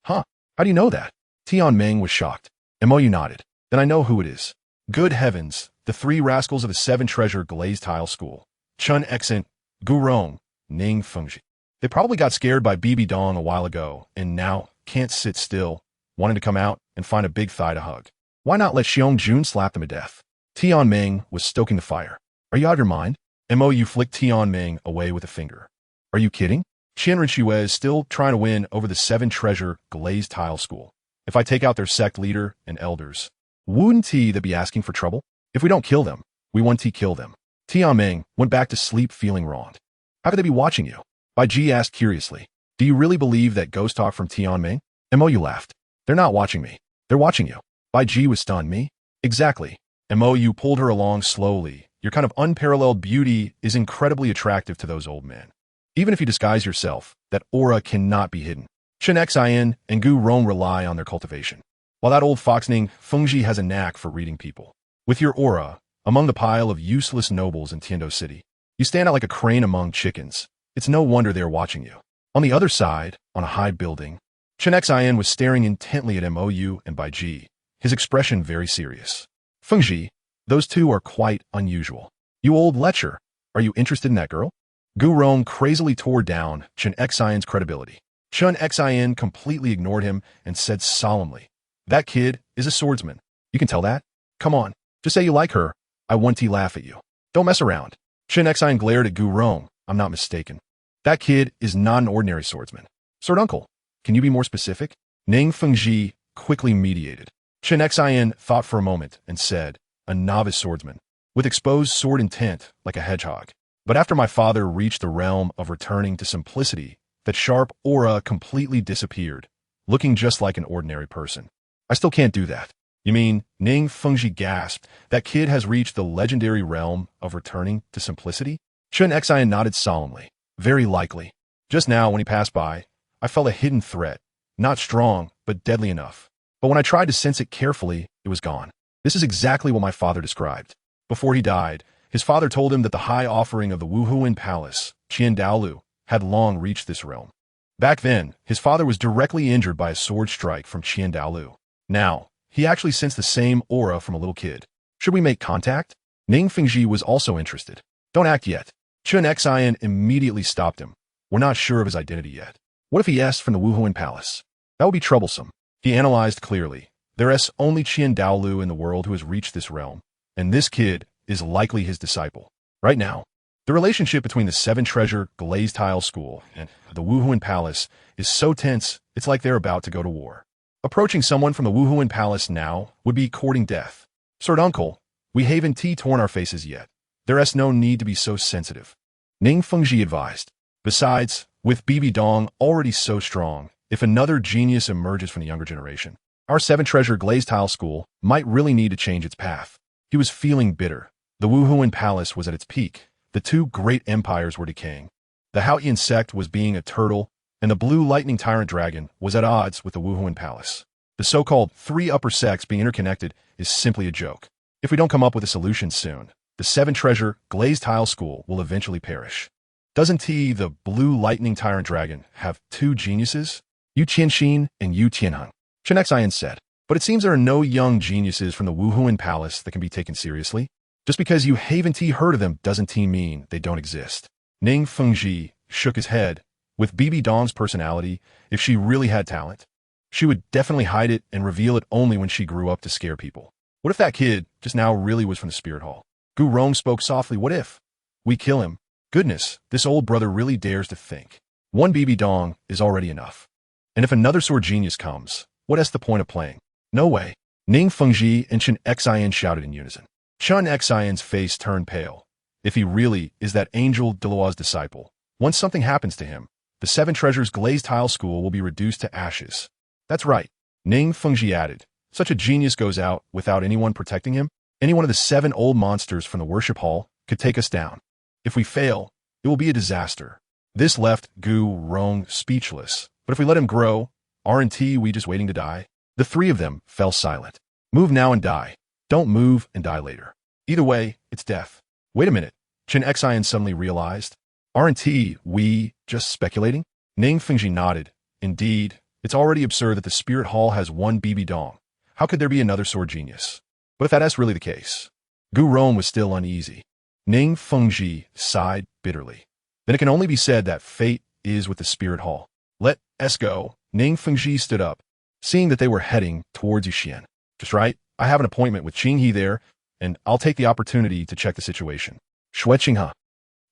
How do you know that? Tianming was shocked. Mou nodded. Then I know who it is. Good heavens, the 3 rascals of the 7 treasure glazed tile school. Chun Exent, Gu Rong, Ning Fengji. They probably got scared by Bibi Dong a while ago, and now can't sit still, wanting to come out and find a big thigh to hug. Why not let Xiong Jun slap them to death? Tianming was stoking the fire. Are you out of your mind? Mou flicked Tianming away with a finger. Are you kidding? Qianren Xue is still trying to win over the 7 treasure glazed tile school. If I take out their sect leader and elders, wouldn't they be asking for trouble? If we don't kill them, we want to kill them. Tianming went back to sleep feeling wronged. How could they be watching you? Bai Ji asked curiously. Do you really believe that ghost talk from Tianming? Mou laughed. They're not watching me. They're watching you. Bai Ji was stunned. Me? Exactly. Mou pulled her along slowly. Your kind of unparalleled beauty is incredibly attractive to those old men. Even if you disguise yourself, that aura cannot be hidden. Chen Xian and Gu Rong rely on their cultivation, while that old fox Ning Fengji has a knack for reading people. With your aura, among the pile of useless nobles in Tiando City, you stand out like a crane among chickens. It's no wonder they are watching you. On the other side, on a high building, Chen Xian was staring intently at Mou and Bai Ji, his expression very serious. Fengji, those 2 are quite unusual. You old lecher, are you interested in that girl? Gu Rong crazily tore down Chen Xian's credibility. Chen Xian completely ignored him and said solemnly, that kid is a swordsman. You can tell that? Come on, just say you like her. I want to laugh at you. Don't mess around. Chen Xian glared at Gu Rong. I'm not mistaken. That kid is not an ordinary swordsman. Sword uncle, can you be more specific? Ning Fengji quickly mediated. Chen Xian thought for a moment and said, a novice swordsman, with exposed sword intent like a hedgehog. But after my father reached the realm of returning to simplicity, that sharp aura completely disappeared, looking just like an ordinary person. I still can't do that. You mean, Ning Fengji gasped, that kid has reached the legendary realm of returning to simplicity? Chen Xian nodded solemnly. Very likely. Just now, when he passed by, I felt a hidden threat. Not strong, but deadly enough. But when I tried to sense it carefully, it was gone. This is exactly what my father described. Before he died, his father told him that the high offering of the Wuhuan Palace, Dalu, had long reached this realm. Back then, his father was directly injured by a sword strike from Dalu. Now, he actually sensed the same aura from a little kid. Should we make contact? Ning Fengji was also interested. Don't act yet. Chen Xian immediately stopped him. We're not sure of his identity yet. What if he asked from the Wuhuan Palace? That would be troublesome. He analyzed clearly. There's only Dalu in the world who has reached this realm, and this kid is likely his disciple. Right now, the relationship between the 7 treasure glazed tile school and the Wuhuan Palace is so tense, it's like they're about to go to war. Approaching someone from the Wuhuan Palace now would be courting death. Sword uncle, we haven't torn our faces yet. There's no need to be so sensitive. Ning Fengji advised. Besides, with Bibi Dong already so strong, if another genius emerges from the younger generation, our 7 treasure glazed tile school might really need to change its path. He was feeling bitter. The Wuhuan Palace was at its peak. The 2 great empires were decaying. The Haotian sect was being a turtle, and the blue lightning tyrant dragon was at odds with the Wuhuan Palace. The so-called 3 upper sects being interconnected is simply a joke. If we don't come up with a solution soon, the 7 treasure glazed tile school will eventually perish. Doesn't the blue lightning tyrant dragon have 2 geniuses? Yu Qianxin and Yu Tianheng, Chen Xian said. But it seems there are no young geniuses from the Wuhuan Palace that can be taken seriously. Just because you haven't heard of them doesn't mean they don't exist. Ning Fengji shook his head. With Bibi Dong's personality, if she really had talent, she would definitely hide it and reveal it only when she grew up to scare people. What if that kid just now really was from the spirit hall? Gu Rong spoke softly. What if we kill him? Goodness, this old brother really dares to think. One Bibi Dong is already enough. And if another sword genius comes, what is the point of playing? No way. Ning Fengji and Chen Xian shouted in unison. Chen Xian's face turned pale. If he really is that angel Daluo's disciple, once something happens to him, the Seven Treasures Glazed Tile School will be reduced to ashes. That's right. Ning Fengji added. Such a genius goes out without anyone protecting him. Any one of the 7 old monsters from the worship hall could take us down. If we fail, it will be a disaster. This left Gu Rong speechless. But if we let him grow, aren't we just waiting to die? The 3 of them fell silent. Move now and die. Don't move and die later. Either way, it's death. Wait a minute. Chen Xian suddenly realized. Aren't we just speculating? Ning Fengji nodded. Indeed, it's already absurd that the spirit hall has one Bibi Dong. How could there be another sword genius? But if that's really the case, Gu Rong was still uneasy. Ning Fengji sighed bitterly. Then it can only be said that fate is with the spirit hall. Let us go. Ning Fengji stood up, seeing that they were heading towards Yuxian. Just right, I have an appointment with Qinghe there, and I'll take the opportunity to check the situation. Xue Qinghe.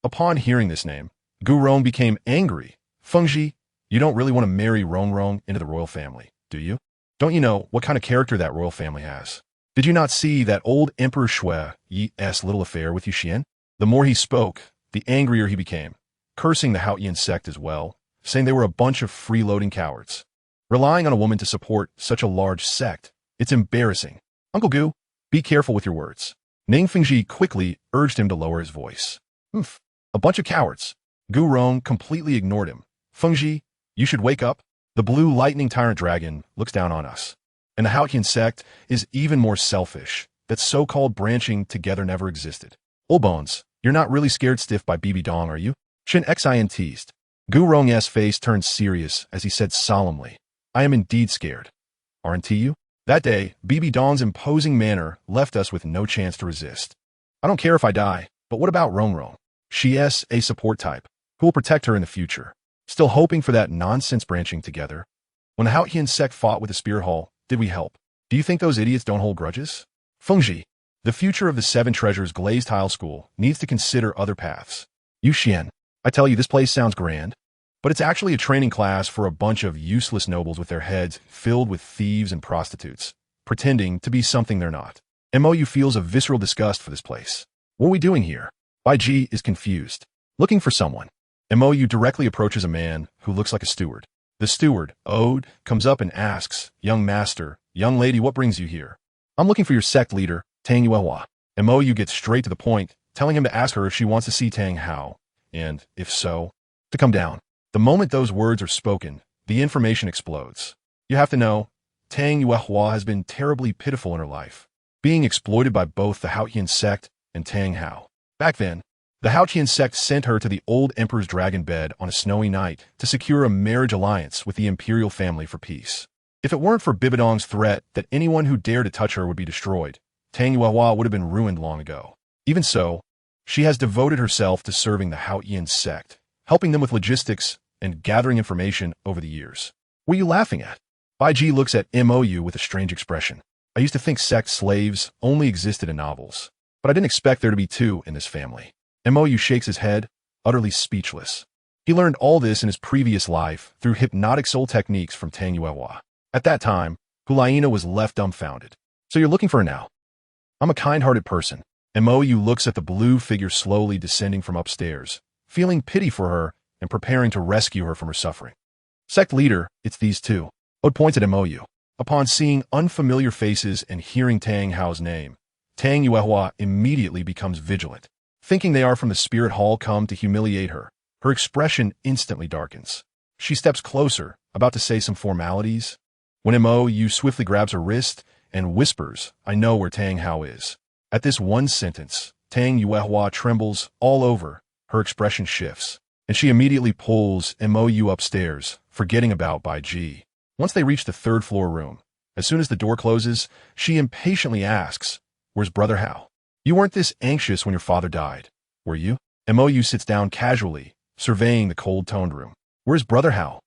Upon hearing this name, Gu Rong became angry. Fengji, you don't really want to marry Rong into the royal family, do you? Don't you know what kind of character that royal family has? Did you not see that old Emperor Xue Yi's little affair with Yuxian? The more he spoke, the angrier he became, cursing the Haotian sect as well, saying they were a bunch of freeloading cowards. Relying on a woman to support such a large sect, it's embarrassing. Uncle Gu, be careful with your words. Ning Fengji quickly urged him to lower his voice. A bunch of cowards. Gu Rong completely ignored him. Fengji, you should wake up. The blue lightning tyrant dragon looks down on us. And the Haotian sect is even more selfish. That so-called branching together never existed. Old Bones, you're not really scared stiff by Bibi Dong, are you? Chen Xian teased. Gu Rong's face turned serious as he said solemnly, I am indeed scared. Aren't you? That day, Bibi Dong's imposing manner left us with no chance to resist. I don't care if I die, but what about Rong? She's a support type, who will protect her in the future. Still hoping for that nonsense branching together. When the Haotian sect fought with the Spear Hall, did we help? Do you think those idiots don't hold grudges? Fengji, the future of the 7 Treasures Glazed Tile School needs to consider other paths. Yuxian, I tell you this place sounds grand, but it's actually a training class for a bunch of useless nobles with their heads filled with thieves and prostitutes, pretending to be something they're not. Mou feels a visceral disgust for this place. What are we doing here? Bai Ji is confused, looking for someone. Mou directly approaches a man who looks like a steward. The steward, Ode, comes up and asks, Young master, young lady, what brings you here? I'm looking for your sect leader, Tang Yuehua. Mou gets straight to the point, telling him to ask her if she wants to see Tang Hao, and, if so, to come down. The moment those words are spoken, the information explodes. You have to know, Tang Yuehua has been terribly pitiful in her life, being exploited by both the Haotian sect and Tang Hao. Back then, the Haotian sect sent her to the old emperor's dragon bed on a snowy night to secure a marriage alliance with the imperial family for peace. If it weren't for Bibidong's threat that anyone who dared to touch her would be destroyed, Tang Yuehua would have been ruined long ago. Even so, she has devoted herself to serving the Haotian sect, helping them with logistics and gathering information over the years. What are you laughing at? Bai Ji looks at Mou with a strange expression. I used to think sect slaves only existed in novels, but I didn't expect there to be 2 in this family. Mou shakes his head, utterly speechless. He learned all this in his previous life through hypnotic soul techniques from Tang Yuehua. At that time, Hulaina was left dumbfounded. So you're looking for her now? I'm a kind-hearted person. Mou looks at the blue figure slowly descending from upstairs, feeling pity for her and preparing to rescue her from her suffering. Sect leader, it's these 2. Ode pointed at Mou. Upon seeing unfamiliar faces and hearing Tang Hao's name, Tang Yuehua immediately becomes vigilant. Thinking they are from the spirit hall come to humiliate her, her expression instantly darkens. She steps closer, about to say some formalities, when Mou swiftly grabs her wrist and whispers, I know where Tang Hao is. At this one sentence, Tang Yuehua trembles all over, her expression shifts. and she immediately pulls MOU upstairs, forgetting about Bai Ji. Once they reach the third-floor room, as soon as the door closes, she impatiently asks, "Where's Brother Hao? You weren't this anxious when your father died, were you?" MOU sits down casually, surveying the cold-toned room. "Where's Brother Hao?"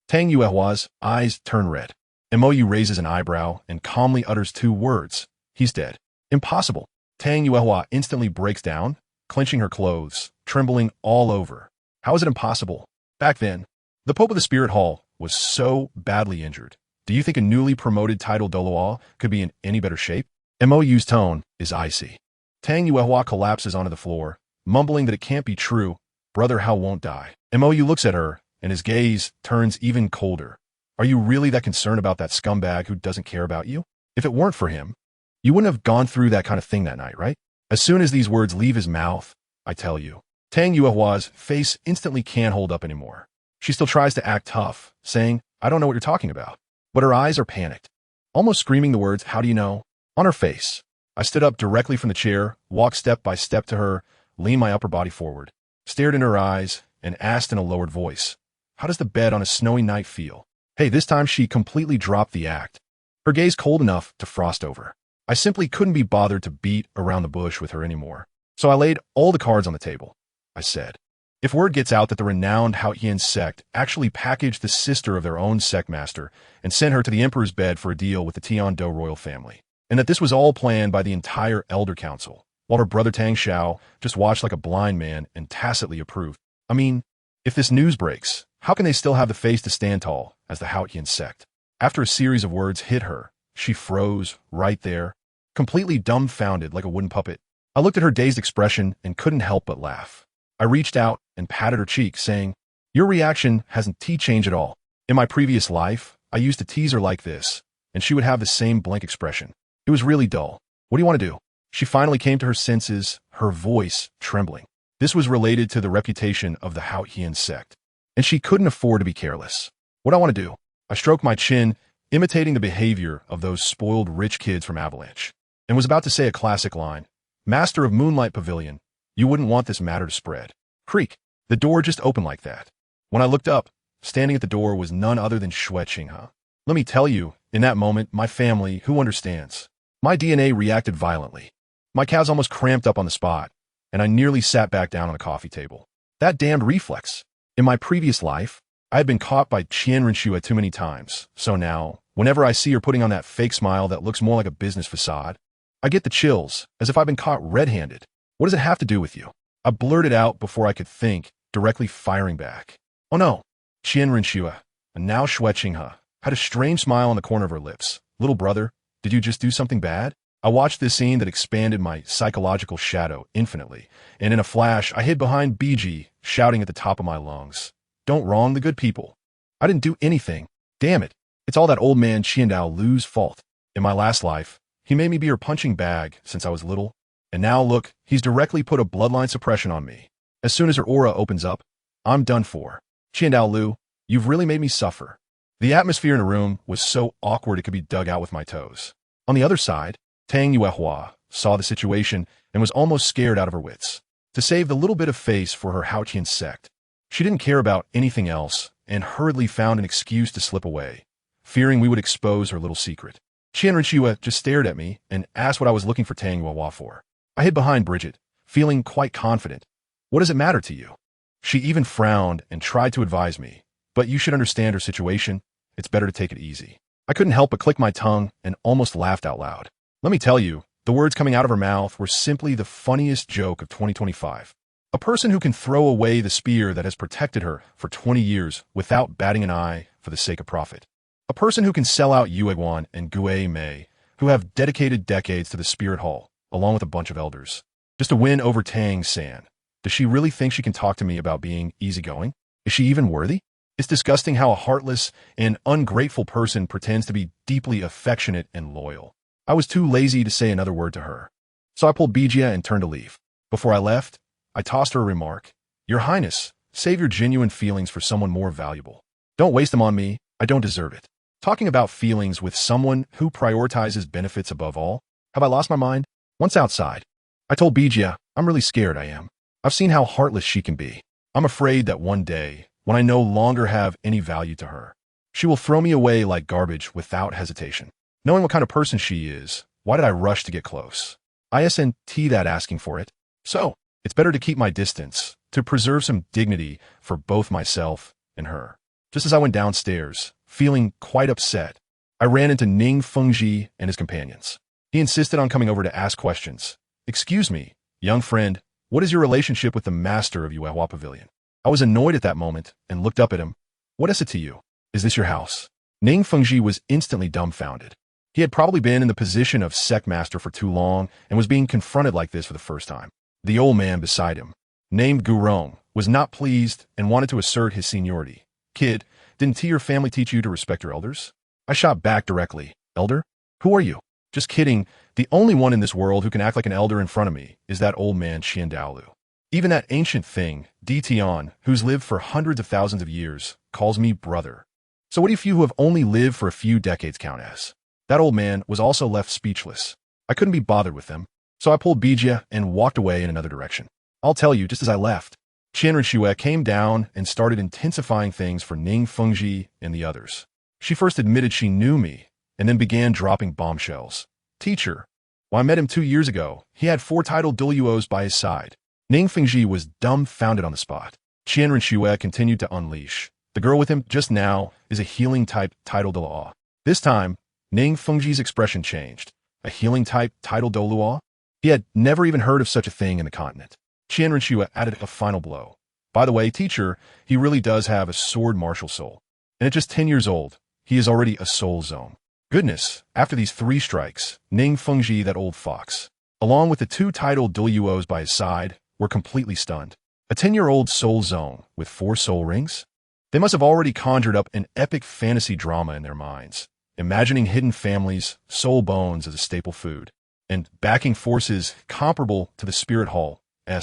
Tang Yuehua's eyes turn red. MOU raises an eyebrow and calmly utters 2 words. "He's dead." "Impossible." Tang Yuehua instantly breaks down, clenching her clothes, trembling all over. "How is it impossible? Back then, the Pope of the Spirit Hall was so badly injured. Do you think a newly promoted title Douluo could be in any better shape?" MOU's tone is icy. Tang Yuehua collapses onto the floor, mumbling that it can't be true. Brother Hao won't die. MOU looks at her, and his gaze turns even colder. "Are you really that concerned about that scumbag who doesn't care about you? If it weren't for him, you wouldn't have gone through that kind of thing that night, right?" As soon as these words leave his mouth, I tell you, Tang Yuehua's face instantly can't hold up anymore. She still tries to act tough, saying, "I don't know what you're talking about." But her eyes are panicked, almost screaming the words, "How do you know?" on her face. I stood up directly from the chair, walked step by step to her, leaned my upper body forward, stared in her eyes, and asked in a lowered voice, "How does the bed on a snowy night feel?" Hey, this time she completely dropped the act, her gaze cold enough to frost over. I simply couldn't be bothered to beat around the bush with her anymore. So I laid all the cards on the table. I said, "If word gets out that the renowned Haotian sect actually packaged the sister of their own sect master and sent her to the emperor's bed for a deal with the Tian-Do royal family, and that this was all planned by the entire elder council, while her brother Tang Xiao just watched like a blind man and tacitly approved. I mean, if this news breaks, how can they still have the face to stand tall as the Haotian sect?" After a series of words hit her, she froze right there, completely dumbfounded like a wooden puppet. I looked at her dazed expression and couldn't help but laugh. I reached out and patted her cheek, saying, "Your reaction hasn't changed at all. In my previous life, I used to tease her like this, and she would have the same blank expression. It was really dull. What do you want to do?" She finally came to her senses, her voice trembling. This was related to the reputation of the Haotian sect, and she couldn't afford to be careless. "What I want to do?" I stroked my chin, imitating the behavior of those spoiled rich kids from Avalanche, and was about to say a classic line, "Master of Moonlight Pavilion, you wouldn't want this matter to spread." Creak. The door just opened like that. When I looked up, standing at the door was none other than Xue Qinghe. Let me tell you, in that moment, my family, who understands? My DNA reacted violently. My calves almost cramped up on the spot, and I nearly sat back down on the coffee table. That damned reflex. In my previous life, I had been caught by Qian Renshua too many times, so now, whenever I see her putting on that fake smile that looks more like a business facade, I get the chills, as if I've been caught red-handed. "What does it have to do with you?" I blurted out before I could think, directly firing back. "Oh no." Qian Renshua, and now Xue Qinghe, had a strange smile on the corner of her lips. "Little brother, did you just do something bad?" I watched this scene that expanded my psychological shadow infinitely, and in a flash, I hid behind BG, shouting at the top of my lungs, "Don't wrong the good people. I didn't do anything. Damn it. It's all that old man Qiandao Lu's fault. In my last life, he made me be her punching bag since I was little, and now look, he's directly put a bloodline suppression on me. As soon as her aura opens up, I'm done for. Qiandao Lu, you've really made me suffer." The atmosphere in the room was so awkward it could be dug out with my toes. On the other side, Tang Yuehua saw the situation and was almost scared out of her wits. To save the little bit of face for her Haotian sect, she didn't care about anything else and hurriedly found an excuse to slip away, fearing we would expose her little secret. Qian Renshua just stared at me and asked what I was looking for Tang Yuehua for. I hid behind Bridget, feeling quite confident. "What does it matter to you?" She even frowned and tried to advise me, "But you should understand her situation. It's better to take it easy." I couldn't help but click my tongue and almost laughed out loud. Let me tell you, the words coming out of her mouth were simply the funniest joke of 2025. A person who can throw away the spear that has protected her for 20 years without batting an eye for the sake of profit. A person who can sell out Yueguan and Gue Mei, who have dedicated decades to the Spirit Hall, along with a bunch of elders, just to win over Tang San. Does she really think she can talk to me about being easygoing? Is she even worthy? It's disgusting how a heartless and ungrateful person pretends to be deeply affectionate and loyal. I was too lazy to say another word to her, so I pulled Bijia and turned to leave. Before I left, I tossed her a remark. "Your Highness, save your genuine feelings for someone more valuable. Don't waste them on me. I don't deserve it." Talking about feelings with someone who prioritizes benefits above all? Have I lost my mind? Once outside, I told Bijia, "I'm really scared I am. I've seen how heartless she can be. I'm afraid that one day, when I no longer have any value to her, she will throw me away like garbage without hesitation. Knowing what kind of person she is, why did I rush to get close? Isn't that asking for it? So, it's better to keep my distance, to preserve some dignity for both myself and her. Just as I went downstairs, feeling quite upset, I ran into Ning Fengji and his companions. He insisted on coming over to ask questions. Excuse me, young friend, what is your relationship with the master of Yuehua Pavilion? I was annoyed at that moment and looked up at him. What is it to you? Is this your house? Ning Fengji was instantly dumbfounded. He had probably been in the position of sect master for too long and was being confronted like this for the first time. The old man beside him, named Gurong, was not pleased and wanted to assert his seniority. Kid, didn't your family teach you to respect your elders? I shot back directly. Elder? Who are you? Just kidding. The only one in this world who can act like an elder in front of me is that old man Dalu. Even that ancient thing, Tian, who's lived for hundreds of thousands of years, calls me brother. So what do you few who have only lived for a few decades count as? That old man was also left speechless. I couldn't be bothered with them, so I pulled Bijia and walked away in another direction. I'll tell you, just as I left, Qianren came down and started intensifying things for Ning Fengji and the others. She first admitted she knew me, and then began dropping bombshells. Teacher. When I met him 2 years ago, he had 4 titled Douluos by his side. Ning Fengji was dumbfounded on the spot. Qianren continued to unleash. The girl with him just now is a healing type titled Douluo. This time, Ning Fengji's expression changed. A healing type titled Douluo? He had never even heard of such a thing in the continent. Qianren added a final blow. By the way, teacher, he really does have a sword martial soul. And at just 10 years old, he is already a soul zone. Goodness, after these 3 strikes, Ning Fengji, that old fox, along with the 2 titled Douluos by his side, were completely stunned. A 10-year-old soul zone with 4 soul rings? They must have already conjured up an epic fantasy drama in their minds, imagining hidden families, soul bones as a staple food, and backing forces comparable to the Spirit Hall's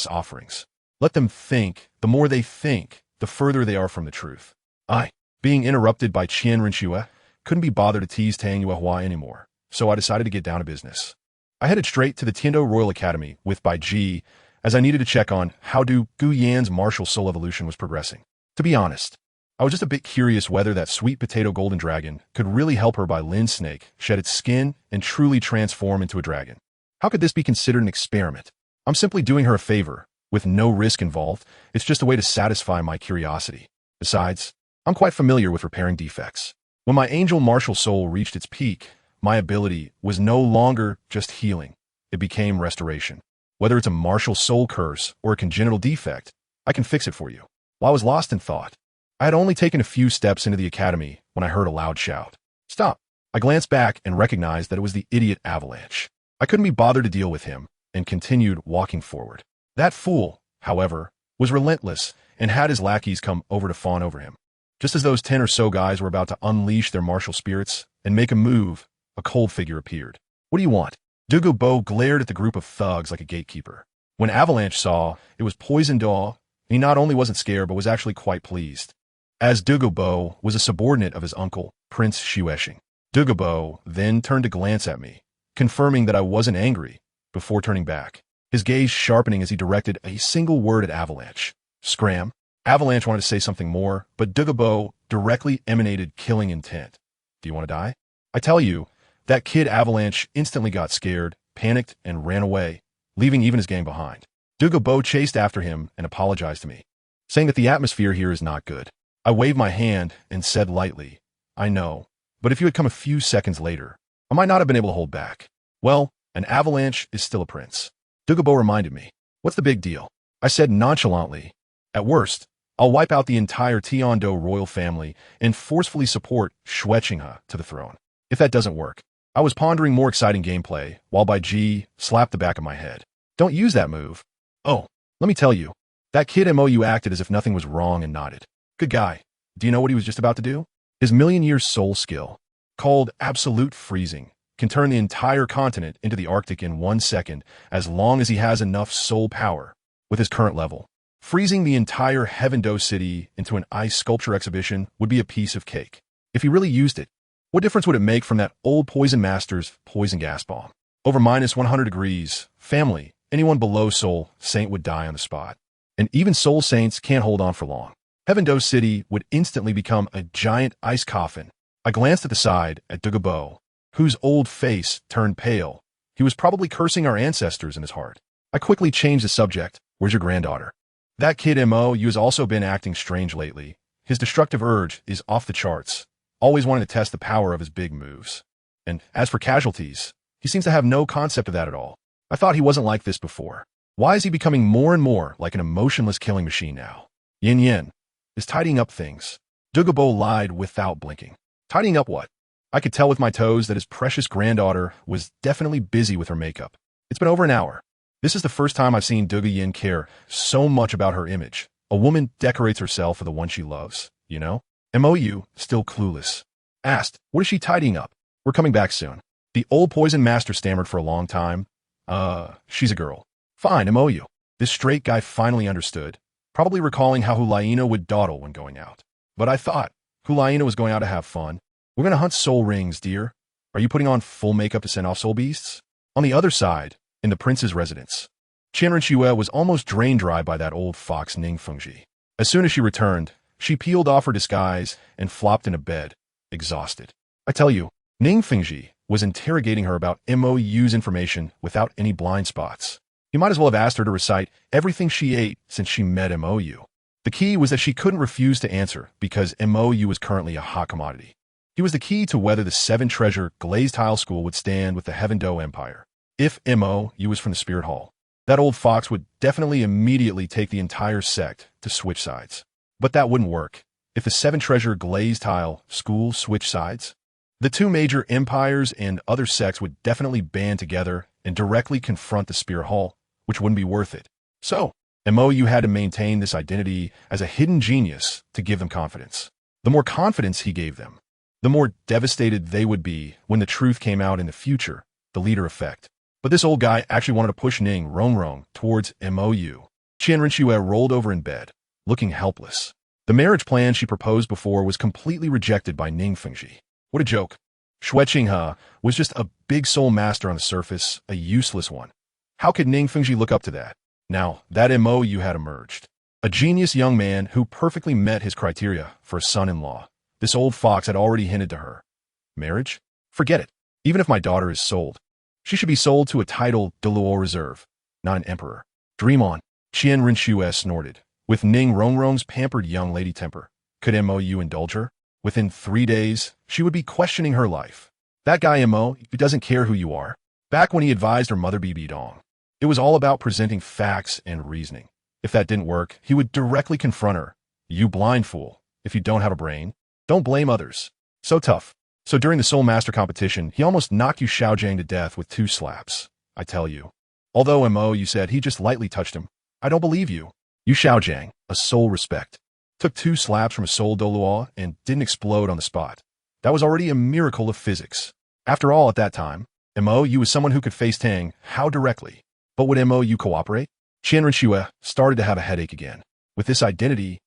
offerings. Let them think. The more they think, the further they are from the truth. I, being interrupted by Qianren, couldn't be bothered to tease Tang Yuehua anymore, so I decided to get down to business. I headed straight to the Tiando Royal Academy with Bai Ji, as I needed to check on how Gu Yan's martial soul evolution was progressing. To be honest, I was just a bit curious whether that sweet potato golden dragon could really help her by Lin Snake shed its skin and truly transform into a dragon. How could this be considered an experiment? I'm simply doing her a favor, with no risk involved. It's just a way to satisfy my curiosity. Besides, I'm quite familiar with repairing defects. When my angel martial soul reached its peak, my ability was no longer just healing. It became restoration. Whether it's a martial soul curse or a congenital defect, I can fix it for you. While I was lost in thought, I had only taken a few steps into the academy when I heard a loud shout. Stop! I glanced back and recognized that it was the idiot Avalanche. I couldn't be bothered to deal with him and continued walking forward. That fool, however, was relentless and had his lackeys come over to fawn over him. Just as those 10 or so guys were about to unleash their martial spirits and make a move, a cold figure appeared. What do you want? Dugu Bo glared at the group of thugs like a gatekeeper. When Avalanche saw it was Poison Daw, he not only wasn't scared but was actually quite pleased, as Dugu Bo was a subordinate of his uncle, Prince Xueshing. Dugu Bo then turned to glance at me, confirming that I wasn't angry, before turning back, his gaze sharpening as he directed a single word at Avalanche. Scram. Avalanche wanted to say something more, but Dugu Bo directly emanated killing intent. Do you want to die? I tell you, that kid Avalanche instantly got scared, panicked, and ran away, leaving even his gang behind. Dugu Bo chased after him and apologized to me, saying that the atmosphere here is not good. I waved my hand and said lightly, I know, but if you had come a few seconds later, I might not have been able to hold back. Well, an Avalanche is still a prince. Dugu Bo reminded me. What's the big deal? I said nonchalantly. At worst, I'll wipe out the entire Tiando royal family and forcefully support Xueshing to the throne. If that doesn't work, I was pondering more exciting gameplay while Bai Ji slapped the back of my head. Don't use that move. Oh, let me tell you, that kid MOU acted as if nothing was wrong and nodded. Good guy. Do you know what he was just about to do? His million-year soul skill, called absolute freezing, can turn the entire continent into the Arctic in 1 second as long as he has enough soul power. With his current level, freezing the entire Heaven Do City into an ice sculpture exhibition would be a piece of cake. If he really used it, what difference would it make from that old Poison Master's poison gas bomb? Over -100 degrees, family, anyone below soul, Saint would die on the spot. and even soul saints can't hold on for long. Heaven Do City would instantly become a giant ice coffin. I glanced at the side at Douluo, whose old face turned pale. He was probably cursing our ancestors in his heart. I quickly changed the subject. Where's your granddaughter? That kid Mo has also been acting strange lately. His destructive urge is off the charts, always wanting to test the power of his big moves. And as for casualties, he seems to have no concept of that at all. I thought he wasn't like this before. Why is he becoming more and more like an emotionless killing machine now? Yin Yin is tidying up things. Douluo lied without blinking. Tidying up what? I could tell with my toes that his precious granddaughter was definitely busy with her makeup. It's been over an hour. This is the first time I've seen Douluo Yin care so much about her image. A woman decorates herself for the one she loves, you know? Mou, still clueless, asked, what is she tidying up? We're coming back soon. The old poison master stammered for a long time. She's a girl. Fine, Mou. This straight guy finally understood, probably recalling how Hulaina would dawdle when going out. But I thought, Hulaina was going out to have fun. We're going to hunt soul rings, dear. Are you putting on full makeup to send off soul beasts? On the other side, in the prince's residence, Qianren Xue was almost drained dry by that old fox Ning Fengji. As soon as she returned, she peeled off her disguise and flopped in a bed, exhausted. I tell you, Ning Fengji was interrogating her about Mou's information without any blind spots. You might as well have asked her to recite everything she ate since she met Mou. The key was that she couldn't refuse to answer because Mou was currently a hot commodity. He was the key to whether the seven-treasure glazed tile school would stand with the Heaven Do Empire. If Mou was from the Spirit Hall, that old fox would definitely immediately take the entire sect to switch sides. But that wouldn't work. If the seven-treasure glazed tile school switched sides, the two major empires and other sects would definitely band together and directly confront the Spirit Hall, which wouldn't be worth it. So, Mou had to maintain this identity as a hidden genius to give them confidence. The more confidence he gave them, the more devastated they would be when the truth came out in the future, the leader effect. But this old guy actually wanted to push Ning Rongrong towards Mou. Qianren Xue rolled over in bed, looking helpless. The marriage plan she proposed before was completely rejected by Ning Fengji. What a joke. Xue Qinghe was just a big soul master on the surface, a useless one. How could Ning Fengji look up to that? Now, that Mou had emerged. A genius young man who perfectly met his criteria for a son-in-law. This old fox had already hinted to her. Marriage? Forget it. Even if my daughter is sold, she should be sold to a titled Dalu reserve, not an emperor. Dream on. Qianren Xue snorted. With Ning Rongrong's pampered young lady temper, could Mou indulge her? Within 3 days, she would be questioning her life. That guy Mou, he doesn't care who you are. Back when he advised her mother Bibi Dong, it was all about presenting facts and reasoning. If that didn't work, he would directly confront her. You blind fool. If you don't have a brain, don't blame others. So tough. So during the Soul Master competition, he almost knocked you Xiaojiang to death with 2 slaps. I tell you. Although Mou said he just lightly touched him, I don't believe you. You Xiaojiang, a soul respect, took 2 slaps from a soul Douluo and didn't explode on the spot. That was already a miracle of physics. After all, at that time, Mou was someone who could face Tang. How directly? But would Mou cooperate? Qianren Xue started to have a headache again. With this identity,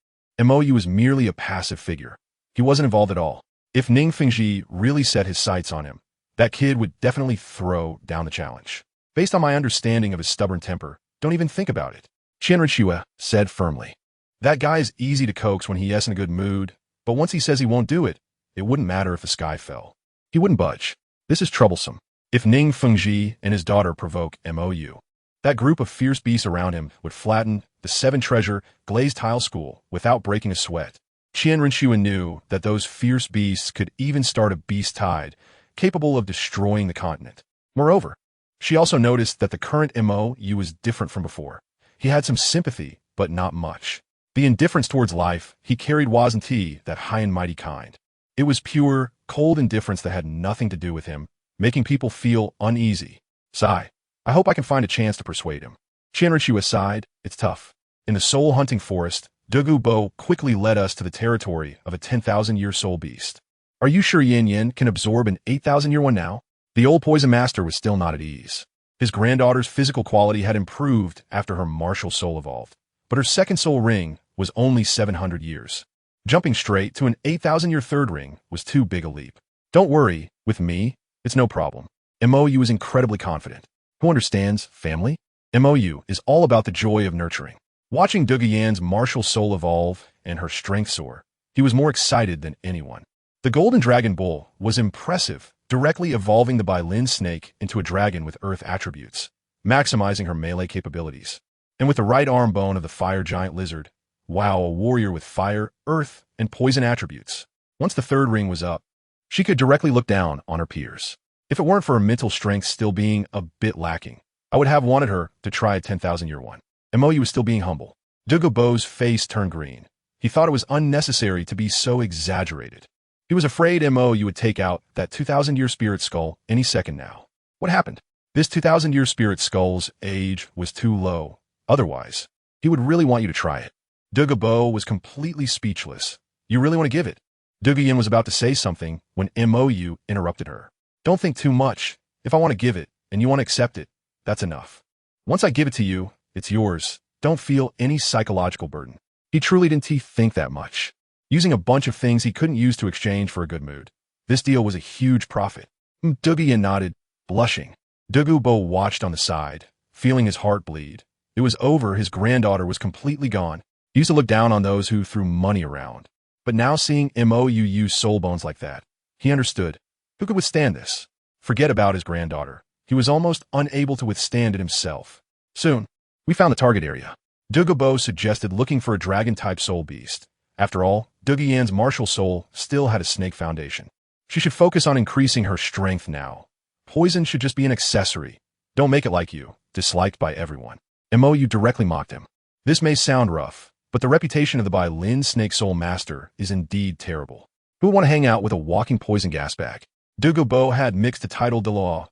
Mou was merely a passive figure. He wasn't involved at all. If Ning Fengji really set his sights on him, that kid would definitely throw down the challenge. Based on my understanding of his stubborn temper, don't even think about it. Qianren Xue said firmly. That guy is easy to coax when he is in a good mood, but once he says he won't do it, it wouldn't matter if the sky fell. He wouldn't budge. This is troublesome. If Ning Fengji and his daughter provoke Mou, that group of fierce beasts around him would flatten the 7-treasure glazed tile school without breaking a sweat. Qianren Xue knew that those fierce beasts could even start a beast tide, capable of destroying the continent. Moreover, she also noticed that the current Mou was different from before. He had some sympathy, but not much. The indifference towards life, he carried wasn't that high and mighty kind. It was pure, cold indifference that had nothing to do with him, making people feel uneasy. Sigh. I hope I can find a chance to persuade him. Qianren Xue sighed. It's tough. In the soul-hunting forest, Douluo quickly led us to the territory of a 10,000-year soul beast. Are you sure Yin Yin can absorb an 8,000-year one now? The old poison master was still not at ease. His granddaughter's physical quality had improved after her martial soul evolved, but her second soul ring was only 700 years. Jumping straight to an 8,000-year third ring was too big a leap. Don't worry, with me, it's no problem. Mou is incredibly confident. Who understands family? Mou is all about the joy of nurturing. Watching Yan's martial soul evolve and her strength soar, he was more excited than anyone. The Golden Dragon Bull was impressive, directly evolving the Bailin snake into a dragon with earth attributes, maximizing her melee capabilities. And with the right arm bone of the fire giant lizard, wow, a warrior with fire, earth, and poison attributes. Once the third ring was up, she could directly look down on her peers. If it weren't for her mental strength still being a bit lacking, I would have wanted her to try a 10,000-year one. Moyu was still being humble. Douluo's face turned green. He thought it was unnecessary to be so exaggerated. He was afraid Moyu would take out that 2,000-year spirit skull any second now. What happened? This 2,000-year spirit skull's age was too low. Otherwise, he would really want you to try it. Douluo was completely speechless. You really want to give it? Yin was about to say something when Moyu interrupted her. Don't think too much. If I want to give it and you want to accept it, that's enough. Once I give it to you, it's yours. Don't feel any psychological burden. He truly didn't think that much. Using a bunch of things he couldn't use to exchange for a good mood. This deal was a huge profit. Yin nodded, blushing. Douluo watched on the side, feeling his heart bleed. It was over. His granddaughter was completely gone. He used to look down on those who threw money around. But now seeing Moyu use soul bones like that, he understood. Who could withstand this? Forget about his granddaughter. He was almost unable to withstand it himself. Soon, we found the target area. Douluo suggested looking for a dragon-type soul beast. After all, Yan's martial soul still had a snake foundation. She should focus on increasing her strength now. Poison should just be an accessory. Don't make it like you, disliked by everyone. Moyu directly mocked him. This may sound rough, but the reputation of the Bailin snake soul master is indeed terrible. Who would want to hang out with a walking poison gas bag? Douluo had mixed a title Dalu.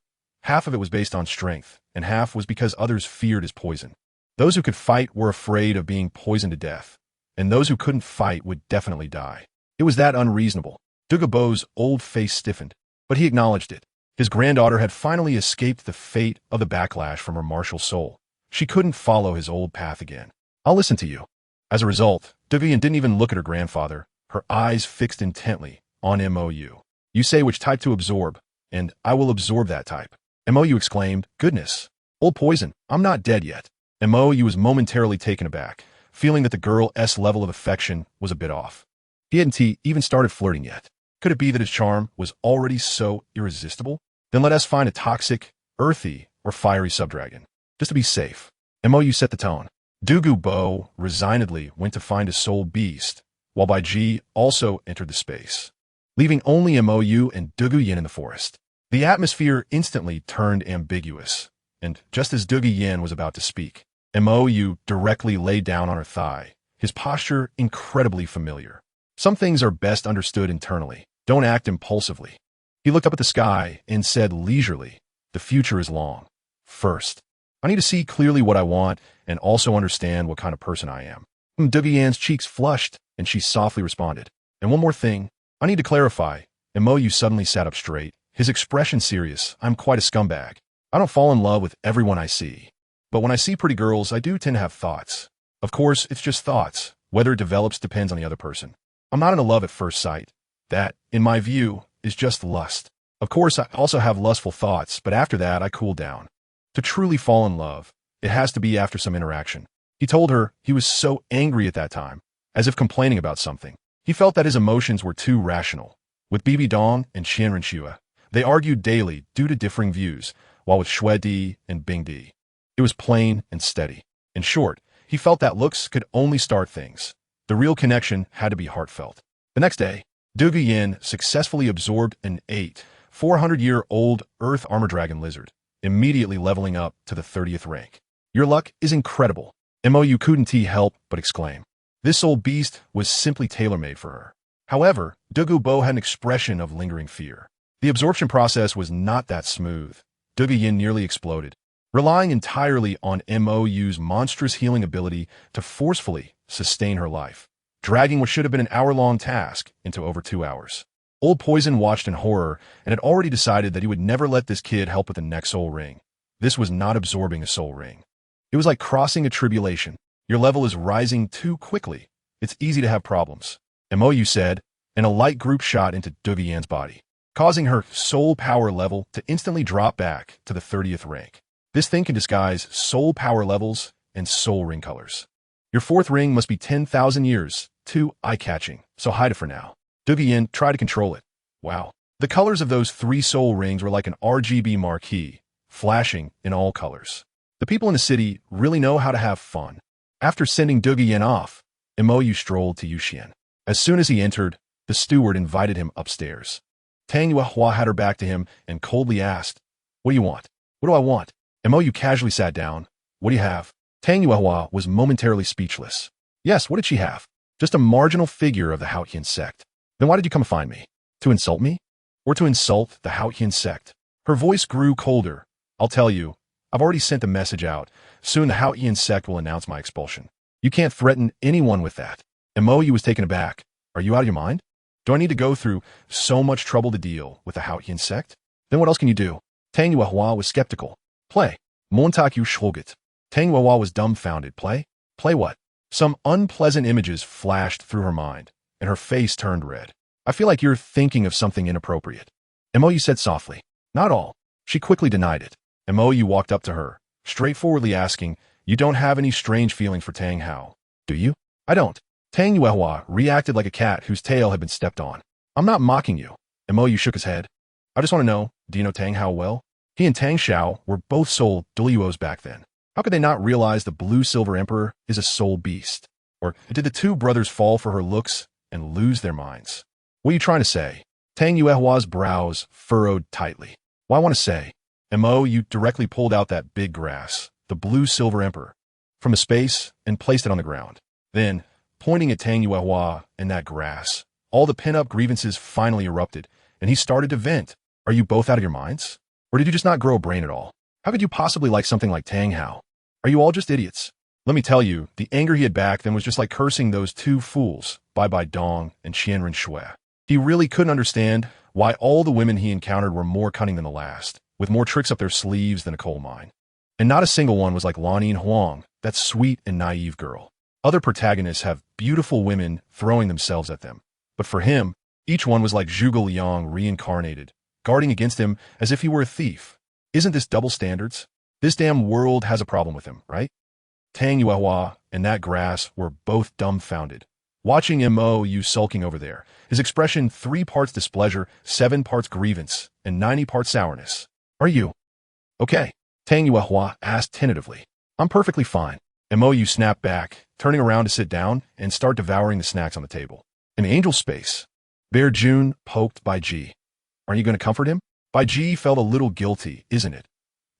Half of it was based on strength, and half was because others feared his poison. Those who could fight were afraid of being poisoned to death, and those who couldn't fight would definitely die. It was that unreasonable. Douluo's old face stiffened, but he acknowledged it. His granddaughter had finally escaped the fate of the backlash from her martial soul. She couldn't follow his old path again. I'll listen to you. As a result, Yin didn't even look at her grandfather, her eyes fixed intently on Moyu. You say which type to absorb, and I will absorb that type. Moyu exclaimed, goodness. Old poison, I'm not dead yet. Moyu was momentarily taken aback, feeling that the girl's level of affection was a bit off. He hadn't even started flirting yet. Could it be that his charm was already so irresistible? Then let us find a toxic, earthy, or fiery subdragon. Just to be safe. Moyu set the tone. Douluo resignedly went to find a soul beast, while Bai Ji also entered the space, leaving only Moyu and Yin in the forest. The atmosphere instantly turned ambiguous, and just as Yin was about to speak, Moyu directly laid down on her thigh, his posture incredibly familiar. Some things are best understood internally. Don't act impulsively. He looked up at the sky and said leisurely, the future is long. First, I need to see clearly what I want and also understand what kind of person I am. Yin's cheeks flushed, and she softly responded. And one more thing, I need to clarify. Moyu suddenly sat up straight, his expression serious. I'm quite a scumbag. I don't fall in love with everyone I see. But when I see pretty girls, I do tend to have thoughts. Of course, it's just thoughts. Whether it develops depends on the other person. I'm not into love at first sight. That, in my view, is just lust. Of course, I also have lustful thoughts, but after that, I cool down. To truly fall in love, it has to be after some interaction. He told her he was so angry at that time, as if complaining about something. He felt that his emotions were too rational. With Bibi Dong and Qian Renxue, they argued daily due to differing views, while with Xue Di and Bing Di, it was plain and steady. In short, he felt that looks could only start things. The real connection had to be heartfelt. The next day, Yin successfully absorbed an 400-year-old Earth Armor Dragon lizard, immediately leveling up to the 30th rank. Your luck is incredible. Moyu couldn't help but exclaim. This old beast was simply tailor-made for her. However, Douluo had an expression of lingering fear. The absorption process was not that smooth. Yin nearly exploded, relying entirely on Moyu's monstrous healing ability to forcefully sustain her life, dragging what should have been an hour-long task into over 2 hours. Old Poison watched in horror and had already decided that he would never let this kid help with the next soul ring. This was not absorbing a soul ring. It was like crossing a tribulation. Your level is rising too quickly. It's easy to have problems. Moyu said, and a light group shot into Yin's body, causing her soul power level to instantly drop back to the 30th rank. This thing can disguise soul power levels and soul ring colors. Your fourth ring must be 10,000 years, too eye-catching, so hide it for now. Yin tried to control it. Wow. The colors of those 3 soul rings were like an RGB marquee, flashing in all colors. The people in the city really know how to have fun. After sending Yin off, Imoyu strolled to Yuxian. As soon as he entered, the steward invited him upstairs. Tang Yuehua had her back to him and coldly asked, "What do you want?" "What do I want?" Imoyu casually sat down. "What do you have?" Tang Yuehua was momentarily speechless. Yes, what did she have? Just a marginal figure of the Haotian sect. Then why did you come find me? To insult me? Or to insult the Haotian sect? Her voice grew colder. "I'll tell you, I've already sent the message out. Soon the Haotian sect will announce my expulsion. You can't threaten anyone with that." Imoyu was taken aback. "Are you out of your mind? Do I need to go through so much trouble to deal with the Haotian sect? Then what else can you do?" Tang Yuehua was skeptical. "Play. Montaku Shulgit." Tang Yuehua was dumbfounded. "Play? Play what?" Some unpleasant images flashed through her mind, and her face turned red. "I feel like you're thinking of something inappropriate." Imoyu said softly. "Not all." She quickly denied it. Imoyu walked up to her, straightforwardly asking, "You don't have any strange feeling for Tang Hao, do you?" "I don't." Tang Yuehua reacted like a cat whose tail had been stepped on. "I'm not mocking you." Imoyu shook his head. "I just want to know, do you know Tang Hao well?" He and Tang Xiao were both soul Douluos back then. How could they not realize the blue-silver emperor is a soul beast? Or did the two brothers fall for her looks and lose their minds? "What are you trying to say?" Tang Yuehua's brows furrowed tightly. "What I want to say, Imoyu directly pulled out that big grass, the blue-silver emperor, from a space and placed it on the ground. Then, pointing at Tang Yuehua and that grass, all the pent-up grievances finally erupted, and he started to vent. "Are you both out of your minds? Or did you just not grow a brain at all? How could you possibly like something like Tang Hao? Are you all just idiots?" Let me tell you, the anger he had back then was just like cursing those two fools, Bai Bai Dong and Qianren Shui. He really couldn't understand why all the women he encountered were more cunning than the last, with more tricks up their sleeves than a coal mine. And not a single one was like Lanyin Huang, that sweet and naive girl. Other protagonists have beautiful women throwing themselves at them. But for him, each one was like Zhuge Liang reincarnated, guarding against him as if he were a thief. Isn't this double standards? This damn world has a problem with him, right? Tang Yuehua and that grass were both dumbfounded. Watching Imoyu sulking over there, his expression 3 parts displeasure, 7 parts grievance, and 90 parts sourness. "Are you okay?" Tang Yuehua asked tentatively. "I'm perfectly fine." Imoyu snapped back, turning around to sit down and start devouring the snacks on the table. In Angel Space, Bear Jun poked Bai Ji. "Aren't you going to comfort him?" Bai Ji felt a little guilty, isn't it?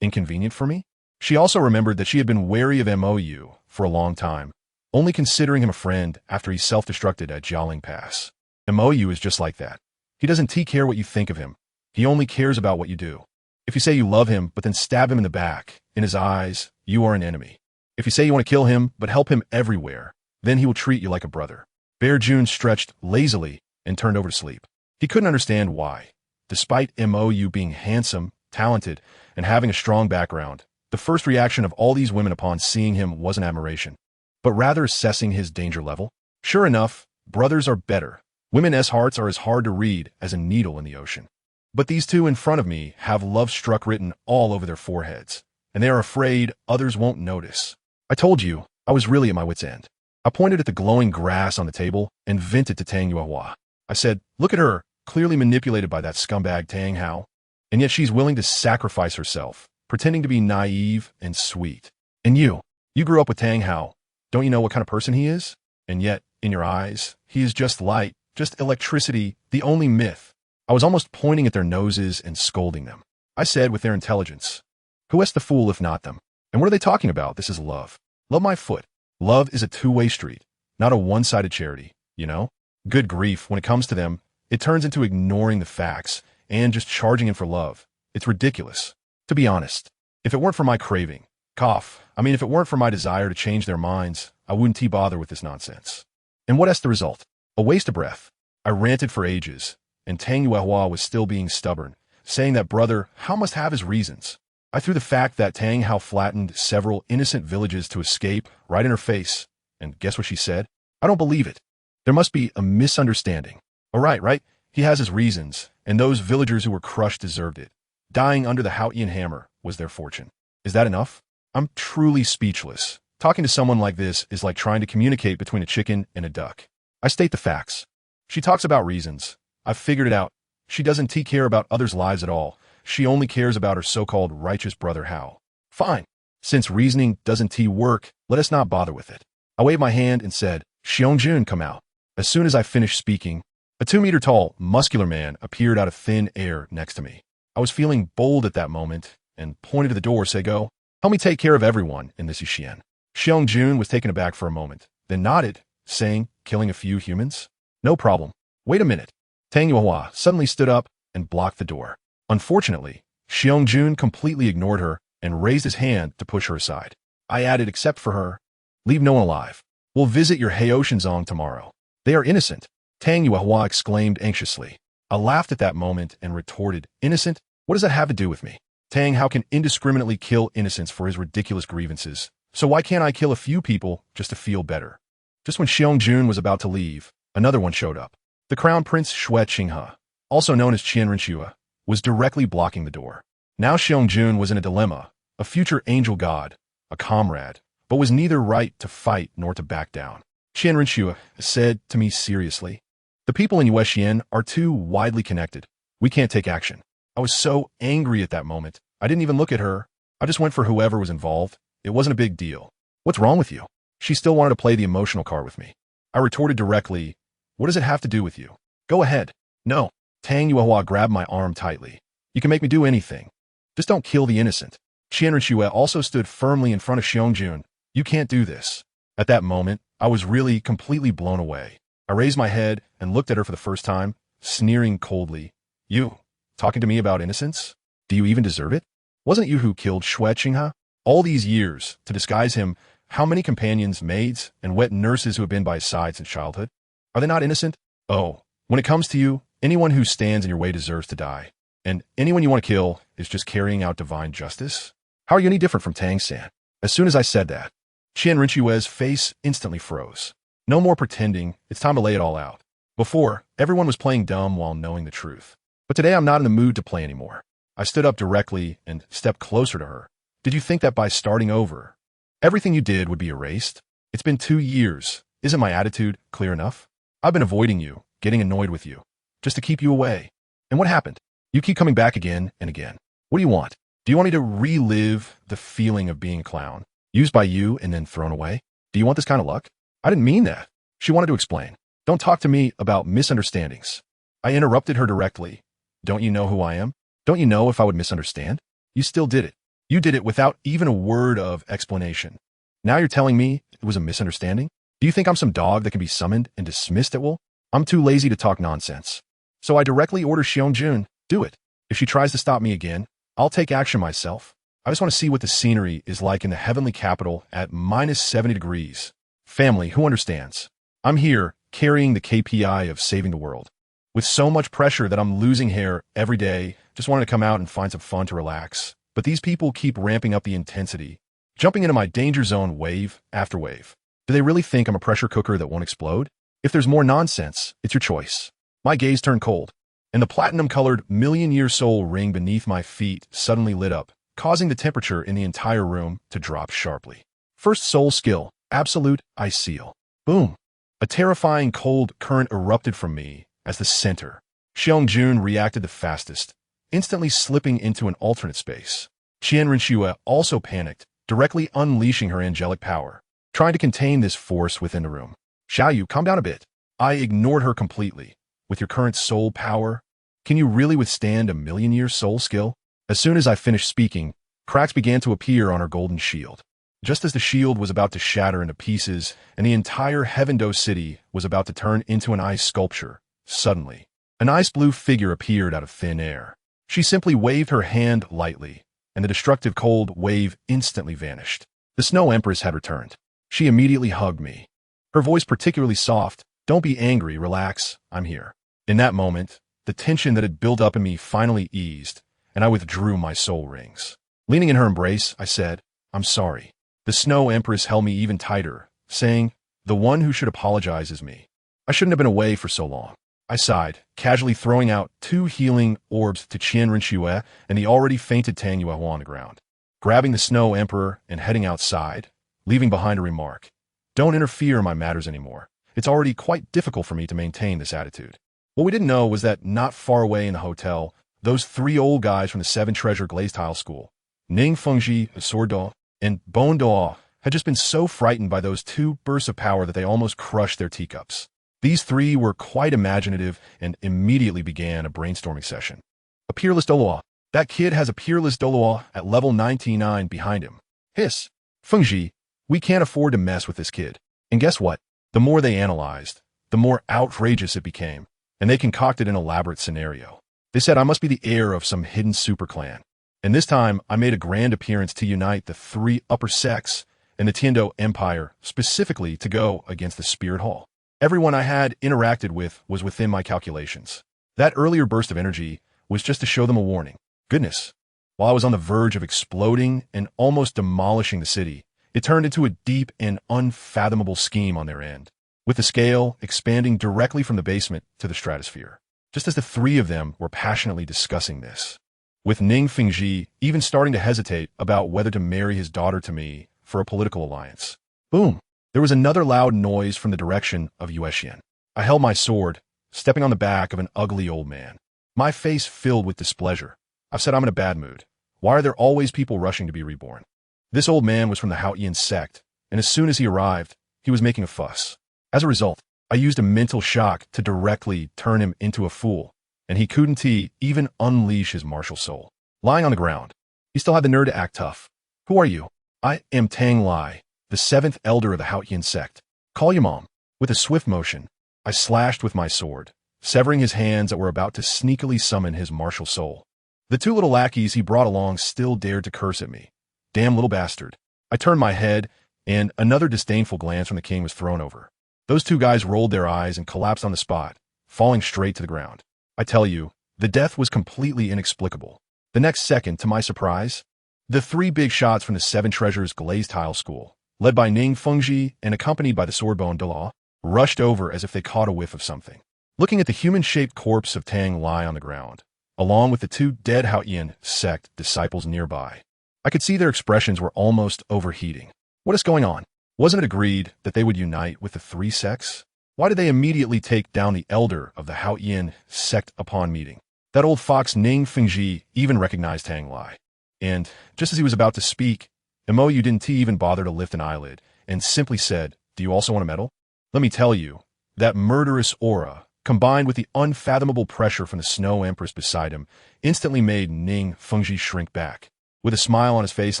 Inconvenient for me? She also remembered that she had been wary of Imoyu for a long time, only considering him a friend after he self-destructed at Jialing Pass. Imoyu is just like that. He doesn't care what you think of him. He only cares about what you do. If you say you love him, but then stab him in the back, in his eyes, you are an enemy. If you say you want to kill him, but help him everywhere, then he will treat you like a brother. Bear Jun stretched lazily and turned over to sleep. He couldn't understand why. Despite Imoyu being handsome, talented, and having a strong background, the first reaction of all these women upon seeing him wasn't admiration, but rather assessing his danger level. Sure enough, brothers are better. Women's hearts are as hard to read as a needle in the ocean. But these two in front of me have love struck written all over their foreheads, and they are afraid others won't notice. I told you, I was really at my wit's end. I pointed at the glowing grass on the table and vented to Tang Yuehua. I said, "Look at her, clearly manipulated by that scumbag Tang Hao. And yet she's willing to sacrifice herself, pretending to be naive and sweet. And you grew up with Tang Hao. Don't you know what kind of person he is? And yet, in your eyes, he is just light, just electricity, the only myth." I was almost pointing at their noses and scolding them. I said with their intelligence, "Who is the fool if not them? And what are they talking about? This is love. Love my foot. Love is a two-way street, not a one-sided charity, you know? Good grief, when it comes to them, it turns into ignoring the facts and just charging in for love. It's ridiculous. To be honest, if it weren't for my craving, if it weren't for my desire to change their minds, I wouldn't bother with this nonsense." And what is the result? A waste of breath. I ranted for ages, and Tang Yuehua was still being stubborn, saying that brother Hao must have his reasons. I threw the fact that Tang Hao flattened several innocent villages to escape right in her face, and guess what she said? "I don't believe it. There must be a misunderstanding." "Oh, right. He has his reasons, and those villagers who were crushed deserved it. Dying under the Haotian hammer was their fortune. Is that enough?" I'm truly speechless. Talking to someone like this is like trying to communicate between a chicken and a duck. I state the facts. She talks about reasons. I've figured it out. She doesn't care about others' lives at all. She only cares about her so-called righteous brother Hao. Fine. Since reasoning doesn't work, let us not bother with it. I waved my hand and said, Xiong-jun, come out. As soon as I finished speaking, a 2-meter-tall, muscular man appeared out of thin air next to me. I was feeling bold at that moment and pointed to the door, say, go. Help me take care of everyone in this Yuxian. Xiong-jun was taken aback for a moment, then nodded, saying, killing a few humans? No problem. Wait a minute. Tang Yuehua suddenly stood up and blocked the door. Unfortunately, Xiong-jun completely ignored her and raised his hand to push her aside. I added, except for her, leave no one alive. We'll visit your Heoshanzong tomorrow. They are innocent. Tang Yuehua exclaimed anxiously. I laughed at that moment and retorted, innocent? What does that have to do with me? Tang Hao can indiscriminately kill innocents for his ridiculous grievances. So why can't I kill a few people just to feel better? Just when Xiong-jun was about to leave, another one showed up. The Crown Prince Xue Qinghe, also known as Qian Renxue, was directly blocking the door. Now Xiong-jun was in a dilemma, a future angel god, a comrade, but was neither right to fight nor to back down. Qian Renxue said to me seriously, the people in Yuexian are too widely connected. We can't take action. I was so angry at that moment. I didn't even look at her. I just went for whoever was involved. It wasn't a big deal. What's wrong with you? She still wanted to play the emotional card with me. I retorted directly, what does it have to do with you? Go ahead. No. Tang Yuehua grabbed my arm tightly. You can make me do anything. Just don't kill the innocent. Qian Renxue also stood firmly in front of Xiong-jun. You can't do this. At that moment, I was really completely blown away. I raised my head and looked at her for the first time, sneering coldly. You, talking to me about innocence? Do you even deserve it? Wasn't it you who killed Xue Qinghe? All these years, to disguise him, how many companions, maids, and wet nurses who have been by his side since childhood? Are they not innocent? Oh, when it comes to you, anyone who stands in your way deserves to die. And anyone you want to kill is just carrying out divine justice? How are you any different from Tang-san? As soon as I said that, Qian Renxue's face instantly froze. No more pretending, it's time to lay it all out. Before, everyone was playing dumb while knowing the truth. But today I'm not in the mood to play anymore. I stood up directly and stepped closer to her. Did you think that by starting over, everything you did would be erased? It's been 2 years. Isn't my attitude clear enough? I've been avoiding you, getting annoyed with you, just to keep you away. And what happened? You keep coming back again and again. What do you want? Do you want me to relive the feeling of being a clown, used by you and then thrown away? Do you want this kind of luck? I didn't mean that. She wanted to explain. Don't talk to me about misunderstandings. I interrupted her directly. Don't you know who I am? Don't you know if I would misunderstand? You still did it. You did it without even a word of explanation. Now you're telling me it was a misunderstanding? Do you think I'm some dog that can be summoned and dismissed at will? I'm too lazy to talk nonsense. So I directly order Xiong-jun, do it. If she tries to stop me again, I'll take action myself. I just want to see what the scenery is like in the heavenly capital at minus 70 degrees. Family, who understands? I'm here, carrying the KPI of saving the world. With so much pressure that I'm losing hair every day, just wanted to come out and find some fun to relax. But these people keep ramping up the intensity, jumping into my danger zone wave after wave. Do they really think I'm a pressure cooker that won't explode? If there's more nonsense, it's your choice. My gaze turned cold, and the platinum-colored million-year soul ring beneath my feet suddenly lit up, causing the temperature in the entire room to drop sharply. First soul skill, absolute ice seal. Boom. A terrifying cold current erupted from me as the center. Xiong-jun reacted the fastest, instantly slipping into an alternate space. Qian Renxue also panicked, directly unleashing her angelic power, trying to contain this force within the room. Xiaoyu, calm down a bit. I ignored her completely. With your current soul power, can you really withstand a million-year soul skill? As soon as I finished speaking, cracks began to appear on her golden shield. Just as the shield was about to shatter into pieces and the entire Heaven-Do city was about to turn into an ice sculpture, suddenly, an ice blue figure appeared out of thin air. She simply waved her hand lightly, and the destructive cold wave instantly vanished. The Snow Empress had returned. She immediately hugged me. Her voice particularly soft. Don't be angry, relax, I'm here. In that moment, the tension that had built up in me finally eased, and I withdrew my soul rings. Leaning in her embrace, I said, I'm sorry. The Snow Empress held me even tighter, saying, the one who should apologize is me. I shouldn't have been away for so long. I sighed, casually throwing out 2 healing orbs to Qian Renxue and the already fainted Tang Yuehua on the ground. Grabbing the Snow Emperor and heading outside, leaving behind a remark. Don't interfere in my matters anymore. It's already quite difficult for me to maintain this attitude. What we didn't know was that not far away in the hotel, those three old guys from the Seven Treasure Glazed Tile School, Ning Fengji, Sordo, and Bon Doa, had just been so frightened by those two bursts of power that they almost crushed their teacups. These three were quite imaginative and immediately began a brainstorming session. A peerless Douluo. That kid has a peerless Douluo at level 99 behind him. Hiss. Fengji, we can't afford to mess with this kid. And guess what? The more they analyzed, the more outrageous it became, and they concocted an elaborate scenario. They said I must be the heir of some hidden super clan. And this time, I made a grand appearance to unite the three upper sects and the Tiando Empire, specifically to go against the Spirit Hall. Everyone I had interacted with was within my calculations. That earlier burst of energy was just to show them a warning. Goodness. While I was on the verge of exploding and almost demolishing the city, it turned into a deep and unfathomable scheme on their end, with the scale expanding directly from the basement to the stratosphere, just as the three of them were passionately discussing this, with Ning Fengji even starting to hesitate about whether to marry his daughter to me for a political alliance. Boom! There was another loud noise from the direction of Yuexian. I held my sword, stepping on the back of an ugly old man, my face filled with displeasure. I've said I'm in a bad mood. Why are there always people rushing to be reborn? This old man was from the Haotian sect, and as soon as he arrived, he was making a fuss. As a result, I used a mental shock to directly turn him into a fool, and he couldn't even unleash his martial soul. Lying on the ground, he still had the nerve to act tough. Who are you? I am Tang Lai, the seventh elder of the Haotian sect. Call your mom. With a swift motion, I slashed with my sword, severing his hands that were about to sneakily summon his martial soul. The two little lackeys he brought along still dared to curse at me. Damn little bastard. I turned my head, and another disdainful glance from the king was thrown over. Those two guys rolled their eyes and collapsed on the spot, falling straight to the ground. I tell you, the death was completely inexplicable. The next second, to my surprise, the three big shots from the Seven Treasures Glazed Tile School, led by Ning Fengji and accompanied by the swordbone Dalu, rushed over as if they caught a whiff of something. Looking at the human-shaped corpse of Tang Lai on the ground, along with the two dead Haotian sect disciples nearby, I could see their expressions were almost overheating. What is going on? Wasn't it agreed that they would unite with the three sects? Why did they immediately take down the elder of the Haotian sect upon meeting? That old fox Ning Fengji even recognized Tang Lai. And just as he was about to speak, Mo Yu didn't even bother to lift an eyelid and simply said, "Do you also want a medal?" Let me tell you, that murderous aura, combined with the unfathomable pressure from the Snow Empress beside him, instantly made Ning Fengji shrink back. With a smile on his face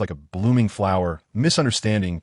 like a blooming flower, misunderstanding,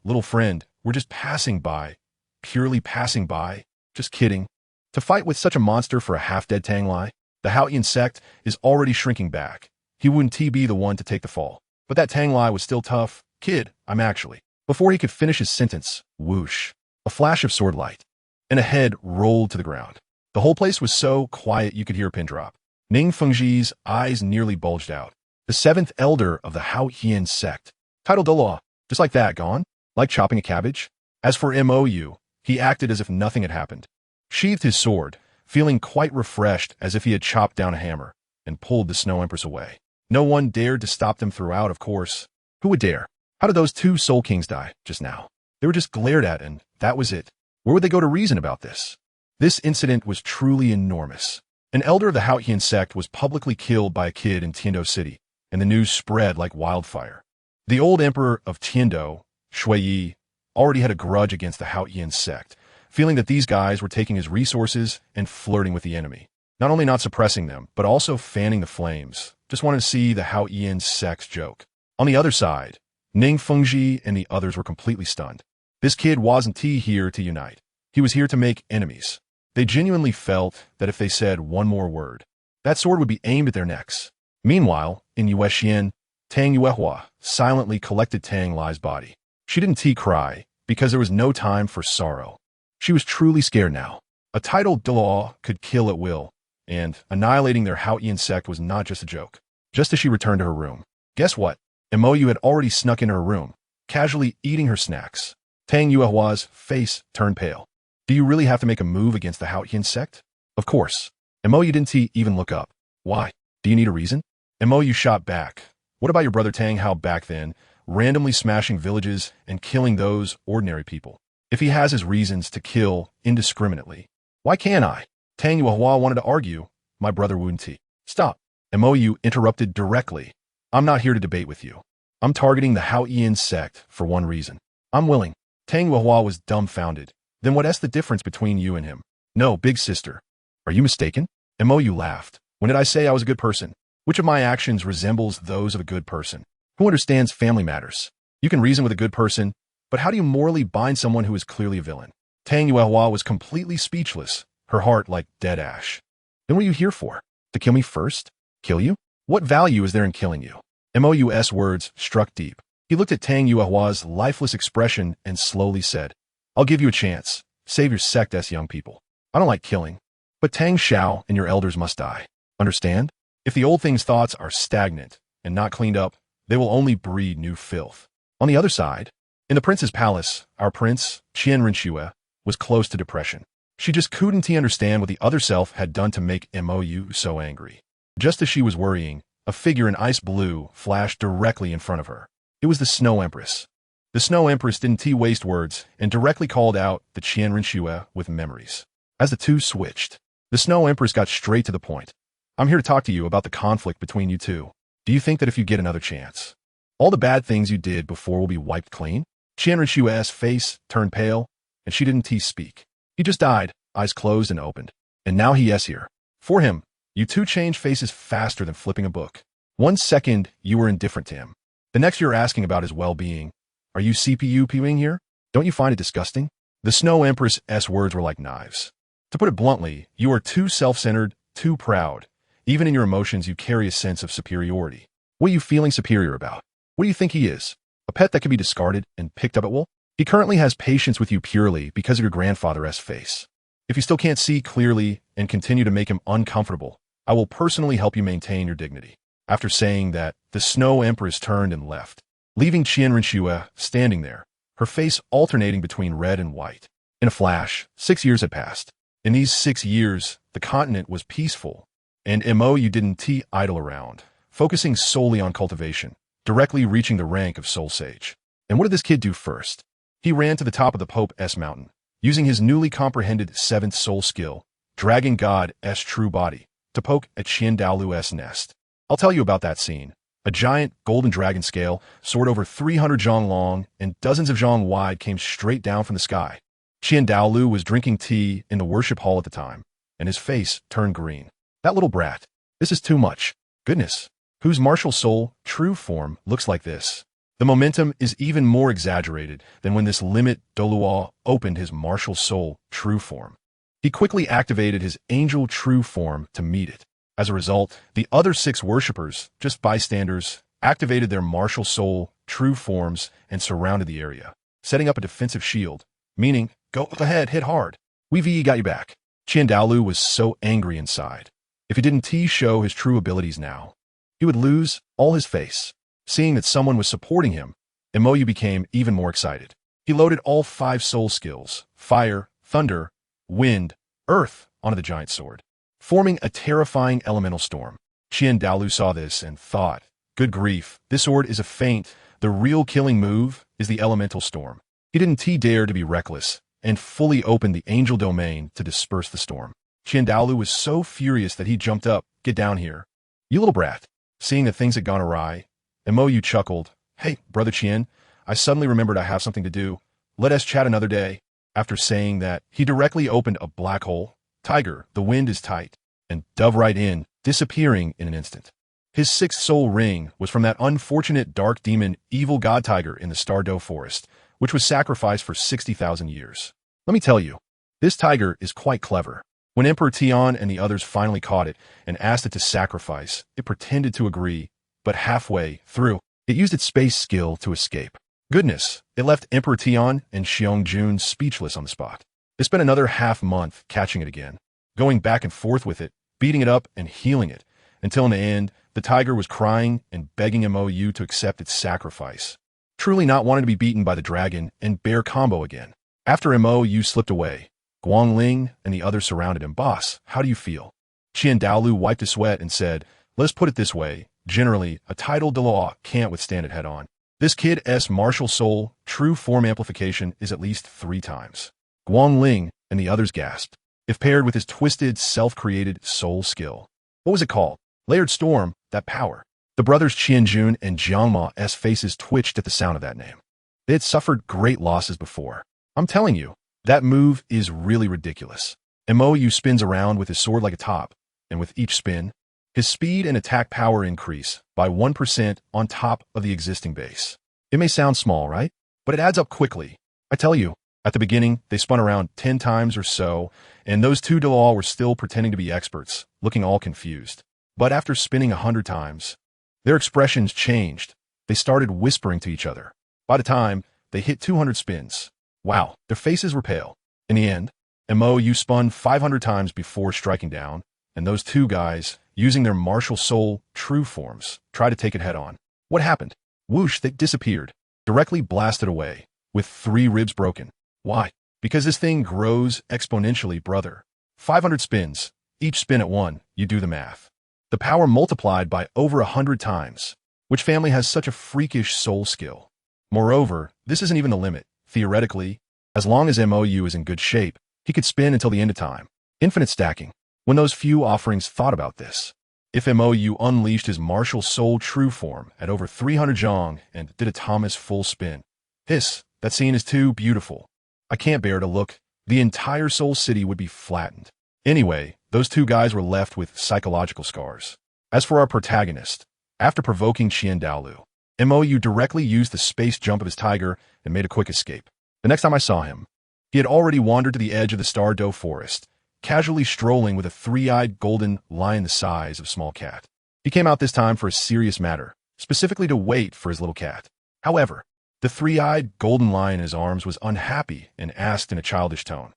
little friend, we're just passing by. Purely passing by. Just kidding. To fight with such a monster for a half-dead Tang Lai, the Haotian sect is already shrinking back. He wouldn't be the one to take the fall. But that Tang Lai was still tough. Kid, I'm actually. Before he could finish his sentence, whoosh, a flash of sword light, and a head rolled to the ground. The whole place was so quiet you could hear a pin drop. Ning Fengji's eyes nearly bulged out. The seventh elder of the Haotian sect, titled Dalu, just like that, gone, like chopping a cabbage. As for Mou, he acted as if nothing had happened, sheathed his sword, feeling quite refreshed as if he had chopped down a hammer, and pulled the Snow Empress away. No one dared to stop them throughout, of course. Who would dare? How did those two Soul Kings die just now? They were just glared at, and that was it. Where would they go to reason about this? This incident was truly enormous. An elder of the Haotian sect was publicly killed by a kid in Tiando City, and the news spread like wildfire. The old emperor of Tiando, Shui, already had a grudge against the Haotian sect, feeling that these guys were taking his resources and flirting with the enemy. Not only not suppressing them, but also fanning the flames. Just wanted to see the Haotian sect's joke. On the other side, Ning Fengji and the others were completely stunned. This kid wasn't here to unite. He was here to make enemies. They genuinely felt that if they said one more word, that sword would be aimed at their necks. Meanwhile, in Yuexian, Tang Yuehua silently collected Tang Lai's body. She didn't cry, because there was no time for sorrow. She was truly scared now. A titled Dalu could kill at will, and annihilating their Haotian sect was not just a joke. Just as she returned to her room, guess what? Mou had already snuck into her room, casually eating her snacks. Tang Yuehua's face turned pale. Do you really have to make a move against the Haotian sect? Of course. Mou didn't even look up. Why? Do you need a reason? Mou shot back. What about your brother Tang Hao back then, randomly smashing villages and killing those ordinary people. If he has his reasons to kill indiscriminately, why can't I? Tang Yuehua wanted to argue. My brother Wunti. Stop. Mou interrupted directly. I'm not here to debate with you. I'm targeting the Hao Ian sect for one reason. I'm willing. Tang Yuehua was dumbfounded. Then what's the difference between you and him? No, big sister. Are you mistaken? Mou laughed. When did I say I was a good person? Which of my actions resembles those of a good person? Who understands family matters? You can reason with a good person, but how do you morally bind someone who is clearly a villain? Tang Yuehua was completely speechless, her heart like dead ash. Then what are you here for? To kill me first? Kill you? What value is there in killing you? Mou's words struck deep. He looked at Tang Yuehua's lifeless expression and slowly said, I'll give you a chance. Save your sect young people. I don't like killing. But Tang Xiao and your elders must die. Understand? If the old thing's thoughts are stagnant and not cleaned up, they will only breed new filth. On the other side, in the prince's palace, our prince, Qian Rinxue, was close to depression. She just couldn't understand what the other self had done to make Mou so angry. Just as she was worrying, a figure in ice blue flashed directly in front of her. It was the Snow Empress. The Snow Empress didn't waste words and directly called out the Qian Rinxue with memories. As the two switched, the Snow Empress got straight to the point. I'm here to talk to you about the conflict between you two. Do you think that if you get another chance, all the bad things you did before will be wiped clean? Qian Rinxue's face turned pale, and she didn't speak. He just died, eyes closed and opened. And now he is here. For him, you two change faces faster than flipping a book. 1 second, you were indifferent to him. The next you're asking about his well-being. Are you CPU-pewing here? Don't you find it disgusting? The Snow Empress's words were like knives. To put it bluntly, you are too self-centered, too proud. Even in your emotions, you carry a sense of superiority. What are you feeling superior about? What do you think he is? A pet that can be discarded and picked up at will? He currently has patience with you purely because of your grandfather's face. If you still can't see clearly and continue to make him uncomfortable, I will personally help you maintain your dignity. After saying that, the Snow Empress turned and left, leaving Qian Rinxue standing there, her face alternating between red and white. In a flash, 6 years had passed. In these 6 years, the continent was peaceful, and Mou didn't idle around, focusing solely on cultivation, directly reaching the rank of Soul Sage. And what did this kid do first? He ran to the top of the Pope's mountain, using his newly comprehended 7th soul skill, Dragon God's true body, to poke at Qian Dalu's nest. I'll tell you about that scene. A giant golden dragon scale, soared over 300 zhang long and dozens of zhang wide, came straight down from the sky. Qian Dalu was drinking tea in the worship hall at the time, and his face turned green. That little brat. This is too much. Goodness. Whose martial soul, true form, looks like this? The momentum is even more exaggerated than when this limit Douluo opened his martial soul, true form. He quickly activated his angel true form to meet it. As a result, the other 6 worshippers, just bystanders, activated their martial soul, true forms, and surrounded the area, setting up a defensive shield, meaning, go ahead, hit hard. We got you back. Qian Dalu was so angry inside. If he didn't show his true abilities now, he would lose all his face. Seeing that someone was supporting him, Mou became even more excited. He loaded all 5 soul skills, fire, thunder, wind, earth, onto the giant sword, forming a terrifying elemental storm. Qian Dalu saw this and thought, good grief, this sword is a feint. The real killing move is the elemental storm. He didn't dare to be reckless and fully opened the angel domain to disperse the storm. Qian Dalu was so furious that he jumped up. Get down here. You little brat. Seeing that things had gone awry, Mou chuckled. Hey, Brother Qian, I suddenly remembered I have something to do. Let us chat another day. After saying that, he directly opened a black hole. Tiger, the wind is tight, and dove right in, disappearing in an instant. His 6th soul ring was from that unfortunate dark demon evil god tiger in the Stardow Forest, which was sacrificed for 60,000 years. Let me tell you, this tiger is quite clever. When Emperor Tian and the others finally caught it and asked it to sacrifice, it pretended to agree, but halfway through, it used its space skill to escape. Goodness, it left Emperor Tian and Xiong Jun speechless on the spot. They spent another half-month catching it again, going back and forth with it, beating it up and healing it, until in the end, the tiger was crying and begging Mou to accept its sacrifice, truly not wanting to be beaten by the dragon and bear combo again. After Mou slipped away, Guangling and the others surrounded him. Boss, how do you feel? Qian Dalu wiped his sweat and said, let us put it this way. Generally, a titled Douluo can't withstand it head-on. This kid's martial soul, true form amplification is at least 3 times. Guang Ling and the others gasped. If paired with his twisted, self-created soul skill. What was it called? Layered Storm, that power. The brothers Qianjun and Jiangma's faces twitched at the sound of that name. They had suffered great losses before. I'm telling you, that move is really ridiculous. Mou spins around with his sword like a top, and with each spin, his speed and attack power increase by 1% on top of the existing base. It may sound small, right? But it adds up quickly. I tell you, at the beginning, they spun around 10 times or so, and those two Dalu were still pretending to be experts, looking all confused. But after spinning 100 times, their expressions changed. They started whispering to each other. By the time they hit 200 spins, wow, their faces were pale. In the end, Mou spun 500 times before striking down, and those two guys, using their martial soul true forms, tried to take it head-on. What happened? Whoosh, they disappeared, directly blasted away, with 3 ribs broken. Why? Because this thing grows exponentially, brother. 500 spins, each spin at 1, you do the math. The power multiplied by over 100 times. Which family has such a freakish soul skill? Moreover, this isn't even the limit. Theoretically, as long as Mou is in good shape, he could spin until the end of time. Infinite stacking. When those few offerings thought about this, if Mou unleashed his martial soul true form at over 300 zhong and did a Thomas full spin. That scene is too beautiful. I can't bear to look. The entire Soul City would be flattened. Anyway, those two guys were left with psychological scars. As for our protagonist, after provoking Dalu, Mou directly used the space jump of his tiger and made a quick escape. The next time I saw him, he had already wandered to the edge of the Star Doe forest, casually strolling with a 3-eyed golden lion the size of a small cat. He came out this time for a serious matter, specifically to wait for his little cat. However, the 3-eyed golden lion in his arms was unhappy and asked in a childish tone,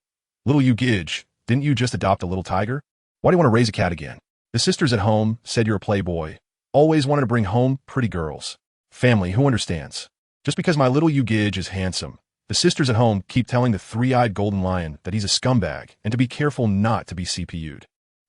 "Little you Gidge, didn't you just adopt a little tiger? Why do you want to raise a cat again? The sisters at home said you're a playboy, always wanted to bring home pretty girls. Family, who understands? Just because my little you Gidge is handsome, the sisters at home keep telling the 3-eyed golden lion that he's a scumbag and to be careful not to be CPU'd.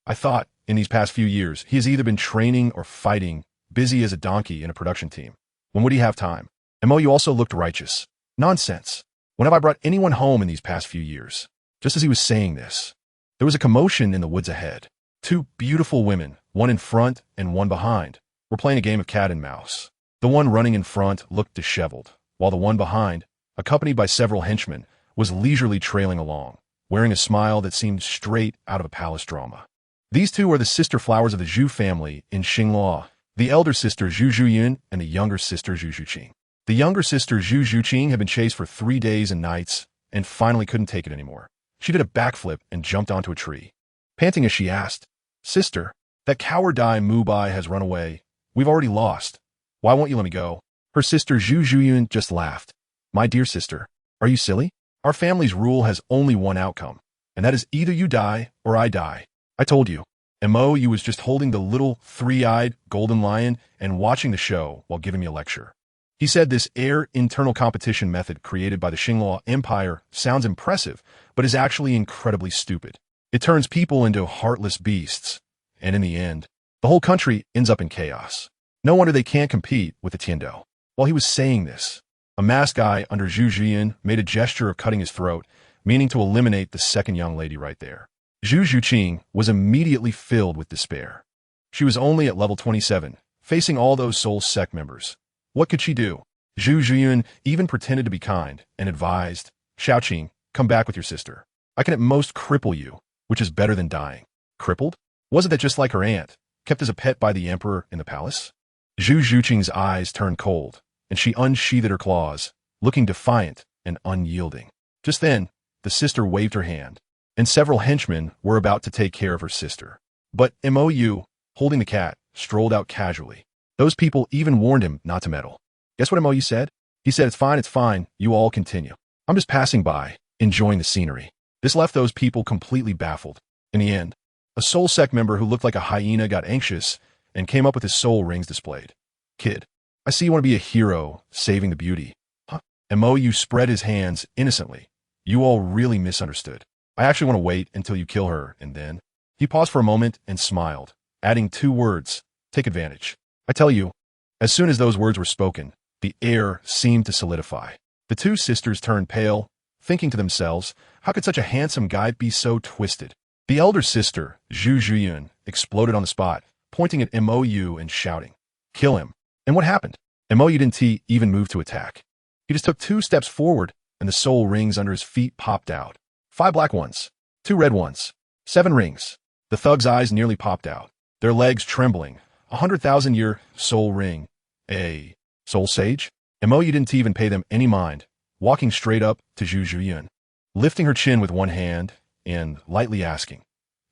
I thought, in these past few years, he has either been training or fighting, busy as a donkey in a production team. When would he have time? Mou also looked righteous. Nonsense. When have I brought anyone home in these past few years? Just as he was saying this, there was a commotion in the woods ahead. 2 beautiful women, one in front and one behind, were playing a game of cat and mouse. The one running in front looked disheveled, while the one behind, accompanied by several henchmen, was leisurely trailing along, wearing a smile that seemed straight out of a palace drama. These 2 are the sister flowers of the Zhu family in Xinghua, the elder sister Zhu Zhuyun and the younger sister Zhu Zhuqing. The younger sister Zhu Zhuqing had been chased for 3 days and nights and finally couldn't take it anymore. She did a backflip and jumped onto a tree. Panting as she asked, "Sister, that coward Dai Mubai has run away. We've already lost. Why won't you let me go?" Her sister Zhu Zhuyun just laughed. "My dear sister, are you silly? Our family's rule has only one outcome, and that is either you die or I die. I told you." Mou was just holding the little 3-eyed golden lion and watching the show while giving me a lecture. He said this internal competition method created by the Xinghua Empire sounds impressive, but is actually incredibly stupid. It turns people into heartless beasts, and in the end, the whole country ends up in chaos. No wonder they can't compete with the Tiando. While he was saying this, a masked guy under Zhu Zhiyan made a gesture of cutting his throat, meaning to eliminate the second young lady right there. Zhu Zhuqing was immediately filled with despair. She was only at level 27, facing all those Soul Sect members. What could she do? Zhu Zhiyun even pretended to be kind and advised, "Xiaoqing, come back with your sister. I can at most cripple you, which is better than dying." Crippled? Wasn't that just like her aunt, kept as a pet by the emperor in the palace? Zhu Zhuqing's eyes turned cold, and she unsheathed her claws, looking defiant and unyielding. Just then, the sister waved her hand, and several henchmen were about to take care of her sister. But Mou, holding the cat, strolled out casually. Those people even warned him not to meddle. Guess what Mou said? He said, it's fine, you all continue. I'm just passing by, enjoying the scenery." This left those people completely baffled. In the end, a Soul Sect member who looked like a hyena got anxious and came up with his soul rings displayed. "Kid, I see you want to be a hero, saving the beauty." Huh? And Mou spread his hands innocently. "You all really misunderstood. I actually want to wait until you kill her, and then..." He paused for a moment and smiled, adding 2 words, "Take advantage." I tell you, as soon as those words were spoken, The air seemed to solidify. The two sisters turned pale, thinking to themselves, how could such a handsome guy be so twisted? The elder sister, Zhu Zhuyun, exploded on the spot, pointing at Mou and shouting, "Kill him!" And what happened? Mou didn't even move to attack. He just took 2 steps forward, and the soul rings under his feet popped out. 5 black ones, 2 red ones, 7 rings. The thug's eyes nearly popped out, their legs trembling. 100,000-year soul ring. A soul sage? Mou didn't even pay them any mind, walking straight up to Zhu Zhuyun, lifting her chin with one hand and lightly asking,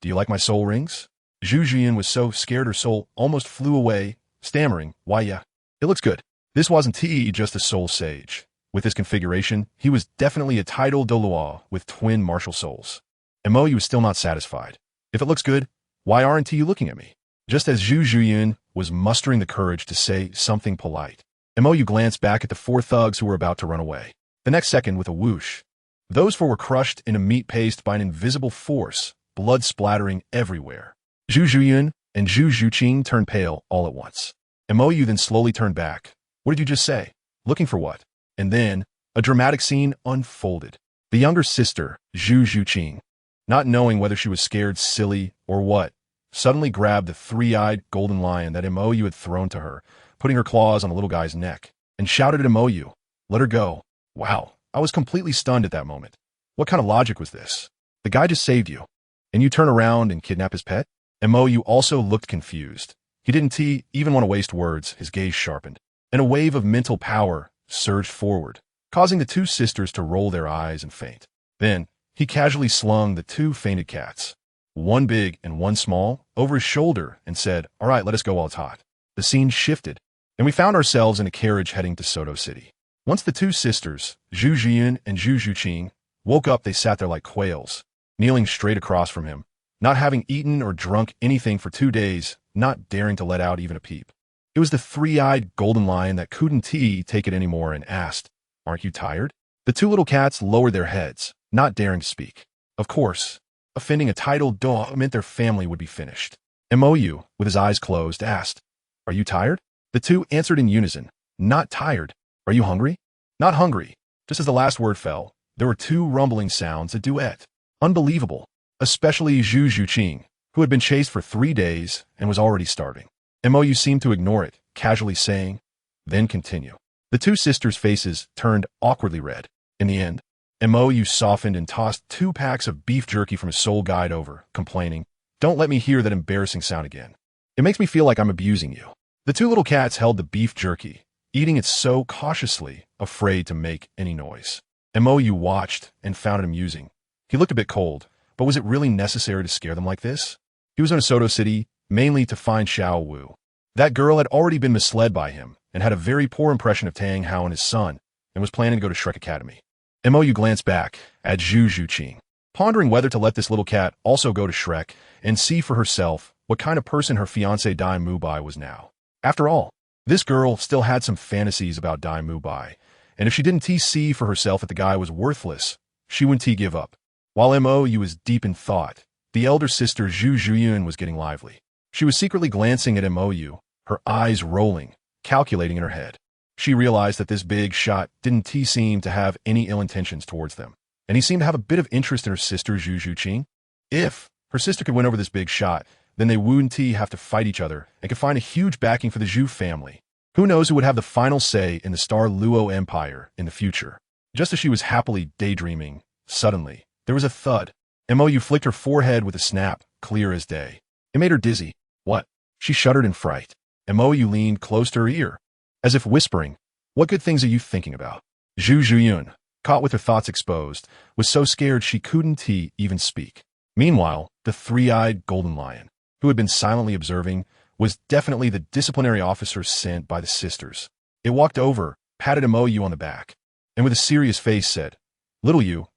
"Do you like my soul rings?" Zhu Zhuyun was so scared her soul almost flew away, stammering, "Why, yeah, it looks good." This wasn't just a soul sage. With this configuration, he was definitely a titled Douluo with twin martial souls. Mou was still not satisfied. "If it looks good, why aren't you looking at me?" Just as Zhu Zhuyun was mustering the courage to say something polite, Mou glanced back at the 4 thugs who were about to run away. The next second, with a whoosh, those 4 were crushed in a meat paste by an invisible force, blood splattering everywhere. Zhu Zhuyun and Zhu Zhuqing turned pale all at once. Mou then slowly turned back. "What did you just say? Looking for what?" And then, a dramatic scene unfolded. The younger sister, Zhu Zhuqing, not knowing whether she was scared silly or what, suddenly grabbed the 3-eyed golden lion that Mou had thrown to her, putting her claws on the little guy's neck, and shouted at Mou, "Let her go." Wow, I was completely stunned at that moment. What kind of logic was this? The guy just saved you, and you turn around and kidnap his pet? Mou also looked confused. He didn't even want to waste words, his gaze sharpened, and a wave of mental power surged forward, causing the 2 sisters to roll their eyes and faint. Then, he casually slung the 2 fainted cats, one big and one small, over his shoulder and said, "All right, let us go while it's hot." The scene shifted, and we found ourselves in a carriage heading to Soto City. Once the 2 sisters, Zhu Zhuyun and Zhu Zhuqing, woke up, they sat there like quails, kneeling straight across from him, not having eaten or drunk anything for 2 days, not daring to let out even a peep. It was the 3-eyed golden lion that couldn't take it anymore and asked, "Aren't you tired?" The 2 little cats lowered their heads, not daring to speak. Of course, offending a titled dog meant their family would be finished. Mou, with his eyes closed, asked, "Are you tired?" The 2 answered in unison, "Not tired." "Are you hungry?" "Not hungry." Just as the last word fell, there were 2 rumbling sounds, a duet. Unbelievable, especially Zhu Zhuqing, who had been chased for 3 days and was already starving. Mou seemed to ignore it, casually saying, "Then continue." The 2 sisters' faces turned awkwardly red. In the end, Mou softened and tossed 2 packs of beef jerky from his soul guide over, complaining, "Don't let me hear that embarrassing sound again. It makes me feel like I'm abusing you." The 2 little cats held the beef jerky, eating it so cautiously, afraid to make any noise. Mou watched and found it amusing. He looked a bit cold, but was it really necessary to scare them like this? He was in Soto City, mainly to find Xiao Wu. That girl had already been misled by him and had a very poor impression of Tang Hao and his son, and was planning to go to Shrek Academy. Mou glanced back at Zhu Zhuqing, pondering whether to let this little cat also go to Shrek and see for herself what kind of person her fiancé Dai Mubai was now. After all, this girl still had some fantasies about Dai Mubai, and if she didn't see for herself that the guy was worthless, she wouldn't give up. While Mou was deep in thought, the elder sister Zhu Zhuyun was getting lively. She was secretly glancing at Mou, her eyes rolling, calculating in her head. She realized that this big shot didn't seem to have any ill intentions towards them, and he seemed to have a bit of interest in her sister Zhu Zhuqing. If her sister could win over this big shot, then they wouldn't have to fight each other and could find a huge backing for the Zhu family. Who knows who would have the final say in the Star Luo Empire in the future? Just as she was happily daydreaming, suddenly, there was a thud. Mou flicked her forehead with a snap, clear as day. It made her dizzy. What? She shuddered in fright. Mou leaned close to her ear, as if whispering, "What good things are you thinking about?" Zhu Zhuyun, caught with her thoughts exposed, was so scared she couldn't even speak. Meanwhile, the 3-eyed golden lion, who had been silently observing, was definitely the disciplinary officer sent by the sisters. It walked over, patted Mou on the back, and with a serious face said, "Little you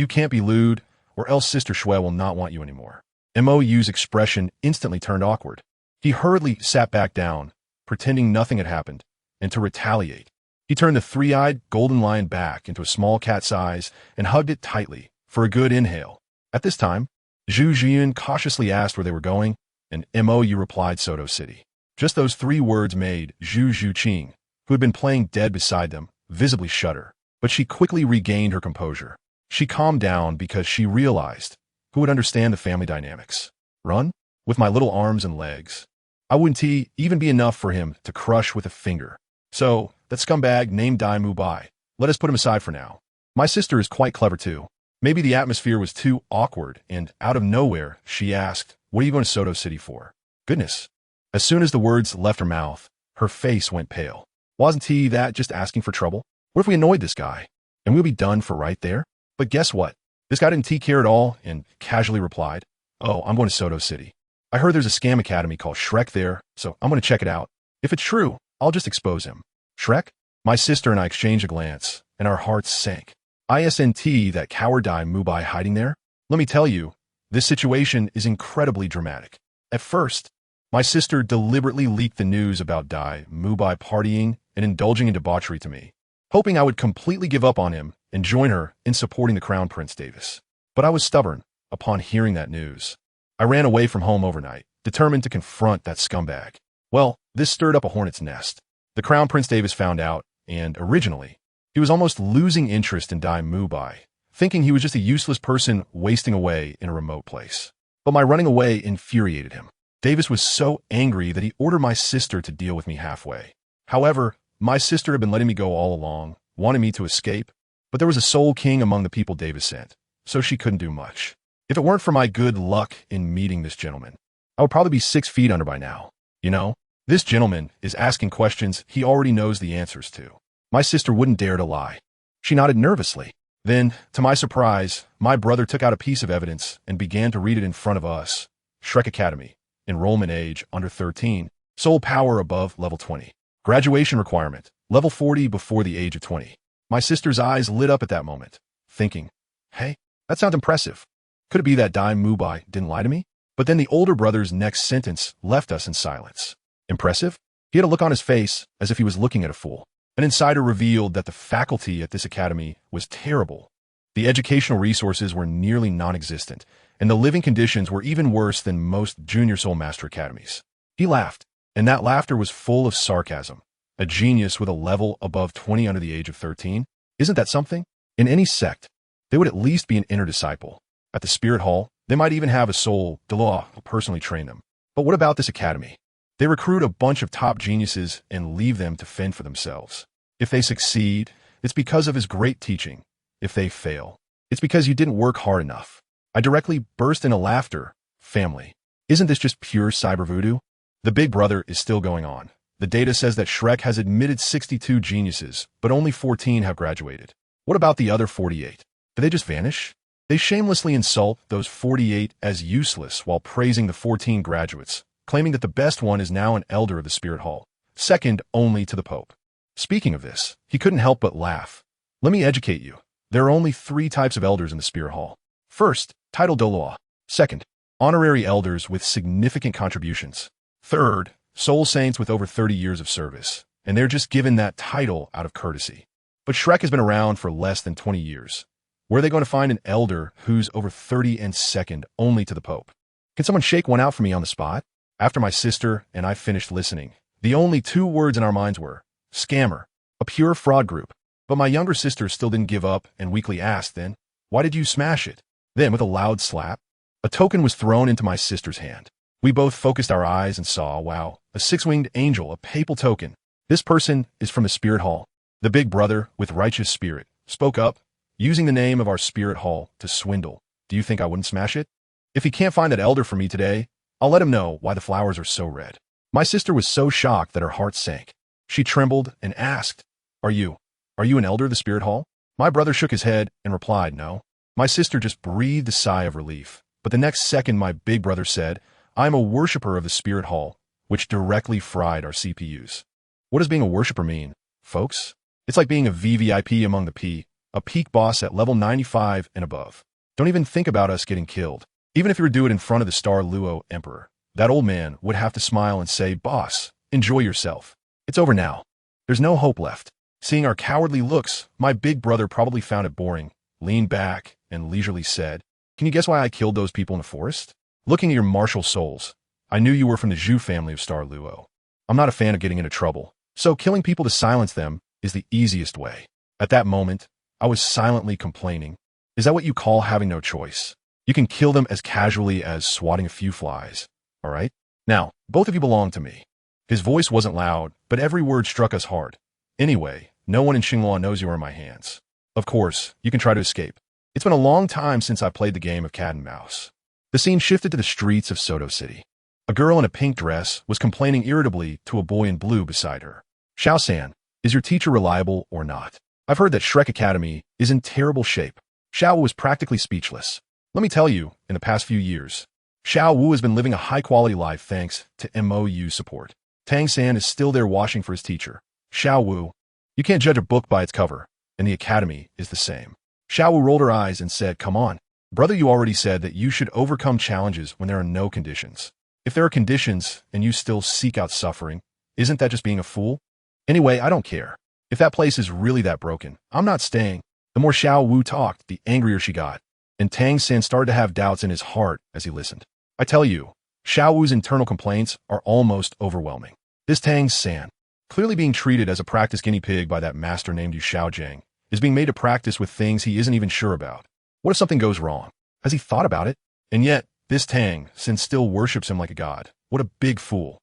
can't be lewd, or else Sister Shui will not want you anymore." Mou's expression instantly turned awkward. He hurriedly sat back down, pretending nothing had happened, and to retaliate, he turned the 3-eyed golden lion back into a small cat size and hugged it tightly for a good inhale. At this time, Zhu Zhuyun cautiously asked where they were going, and Mou replied Soto City. Just those 3 words made Zhu Zhuqing, who had been playing dead beside them, visibly shudder. But she quickly regained her composure. She calmed down because she realized who would understand the family dynamics. Run? With my little arms and legs. I wouldn't even be enough for him to crush with a finger. So, that scumbag named Dai Mubai. Let us put him aside for now. My sister is quite clever too. Maybe the atmosphere was too awkward, and out of nowhere, she asked, "What are you going to Soto City for?" Goodness. As soon as the words left her mouth, her face went pale. Wasn't he that just asking for trouble? What if we annoyed this guy? And we'll be done for right there? But guess what? This guy didn't care at all and casually replied, "Oh, I'm going to Soto City. I heard there's a scam academy called Shrek there, so I'm going to check it out. If it's true, I'll just expose him." Shrek? My sister and I exchanged a glance, and our hearts sank. Isn't that coward Dai Mubai hiding there? Let me tell you, this situation is incredibly dramatic. At first, my sister deliberately leaked the news about Dai Mubai partying and indulging in debauchery to me, hoping I would completely give up on him and join her in supporting the Crown Prince Davis. But I was stubborn upon hearing that news. I ran away from home overnight, determined to confront that scumbag. Well, this stirred up a hornet's nest. The Crown Prince Davis found out, and originally, he was almost losing interest in Dai Mubai, thinking he was just a useless person wasting away in a remote place. But my running away infuriated him. Davis was so angry that he ordered my sister to deal with me halfway. However, my sister had been letting me go all along, wanted me to escape, but there was a soul king among the people Davis sent, so she couldn't do much. If it weren't for my good luck in meeting this gentleman, I would probably be 6 feet under by now. You know, this gentleman is asking questions he already knows the answers to. My sister wouldn't dare to lie. She nodded nervously. Then, to my surprise, my brother took out a piece of evidence and began to read it in front of us. Shrek Academy. Enrollment age, under 13. Soul power above level 20. Graduation requirement, level 40 before the age of 20. My sister's eyes lit up at that moment, thinking, hey, that sounds impressive. Could it be that Dai Mubai didn't lie to me? But then the older brother's next sentence left us in silence. Impressive? He had a look on his face as if he was looking at a fool. An insider revealed that the faculty at this academy was terrible. The educational resources were nearly non-existent, and the living conditions were even worse than most junior soul master academies. He laughed, and that laughter was full of sarcasm. A genius with a level above 20 under the age of 13? Isn't that something? In any sect, they would at least be an inner disciple. At the Spirit Hall, they might even have a soul Dalu who personally train them. But what about this academy? They recruit a bunch of top geniuses and leave them to fend for themselves. If they succeed, it's because of his great teaching. If they fail, it's because you didn't work hard enough. I directly burst into laughter. Family. Isn't this just pure cyber voodoo? The Big Brother is still going on. The data says that Shrek has admitted 62 geniuses, but only 14 have graduated. What about the other 48? Did they just vanish? They shamelessly insult those 48 as useless while praising the 14 graduates, claiming that the best one is now an elder of the Spirit Hall, second only to the Pope. Speaking of this, he couldn't help but laugh. Let me educate you. There are only 3 types of elders in the Spirit Hall. First, titled Douluo. Second, honorary elders with significant contributions. Third, soul saints with over 30 years of service, and they're just given that title out of courtesy. But Shrek has been around for less than 20 years. Where are they going to find an elder who's over 30 and second only to the Pope? Can someone shake one out for me on the spot? After my sister and I finished listening, the only 2 words in our minds were, scammer, a pure fraud group. But my younger sister still didn't give up and weakly asked then, why did you smash it? Then, with a loud slap, a token was thrown into my sister's hand. We both focused our eyes and saw, wow, a 6-winged angel, a papal token. This person is from the Spirit Hall. The Big Brother, with righteous spirit, spoke up, using the name of our Spirit Hall to swindle. Do you think I wouldn't smash it? If he can't find that elder for me today, I'll let him know why the flowers are so red. My sister was so shocked that her heart sank. She trembled and asked, Are you an elder of the Spirit Hall? My brother shook his head and replied, no. My sister just breathed a sigh of relief. But the next second, my big brother said, I am a worshiper of the Spirit Hall, which directly fried our CPUs. What does being a worshiper mean, folks? It's like being a VVIP among the P, a peak boss at level 95 and above. Don't even think about us getting killed. Even if you were to do it in front of the Star Luo Emperor, that old man would have to smile and say, boss, enjoy yourself. It's over now. There's no hope left. Seeing our cowardly looks, my big brother probably found it boring, leaned back, and leisurely said, can you guess why I killed those people in the forest? Looking at your martial souls, I knew you were from the Zhu family of Star Luo. I'm not a fan of getting into trouble, So killing people to silence them is the easiest way. At that moment, I was silently complaining. Is that what you call having no choice? You can kill them as casually as swatting a few flies, all right? Now, both of you belong to me. His voice wasn't loud, but every word struck us hard. Anyway, no one in Xinghua knows you are in my hands. Of course, you can try to escape. It's been a long time since I played the game of cat and mouse. The scene shifted to the streets of Soto City. A girl in a pink dress was complaining irritably to a boy in blue beside her. Xiao-san, is your teacher reliable or not? I've heard that Shrek Academy is in terrible shape. Xiao Wu was practically speechless. Let me tell you, in the past few years, Xiao Wu has been living a high-quality life thanks to MOU support. Tang-san is still there washing for his teacher. Xiao Wu, you can't judge a book by its cover, and the academy is the same. Xiao Wu rolled her eyes and said, come on. Brother, you already said that you should overcome challenges when there are no conditions. If there are conditions and you still seek out suffering, isn't that just being a fool? Anyway, I don't care. If that place is really that broken, I'm not staying. The more Xiao Wu talked, the angrier she got, and Tang-san started to have doubts in his heart as he listened. I tell you, Xiao Wu's internal complaints are almost overwhelming. This Tang-san, clearly being treated as a practice guinea pig by that master named Yu Xiaojiang, is being made to practice with things he isn't even sure about. What if something goes wrong? Has he thought about it? And yet, this Tang-san still worships him like a god. What a big fool.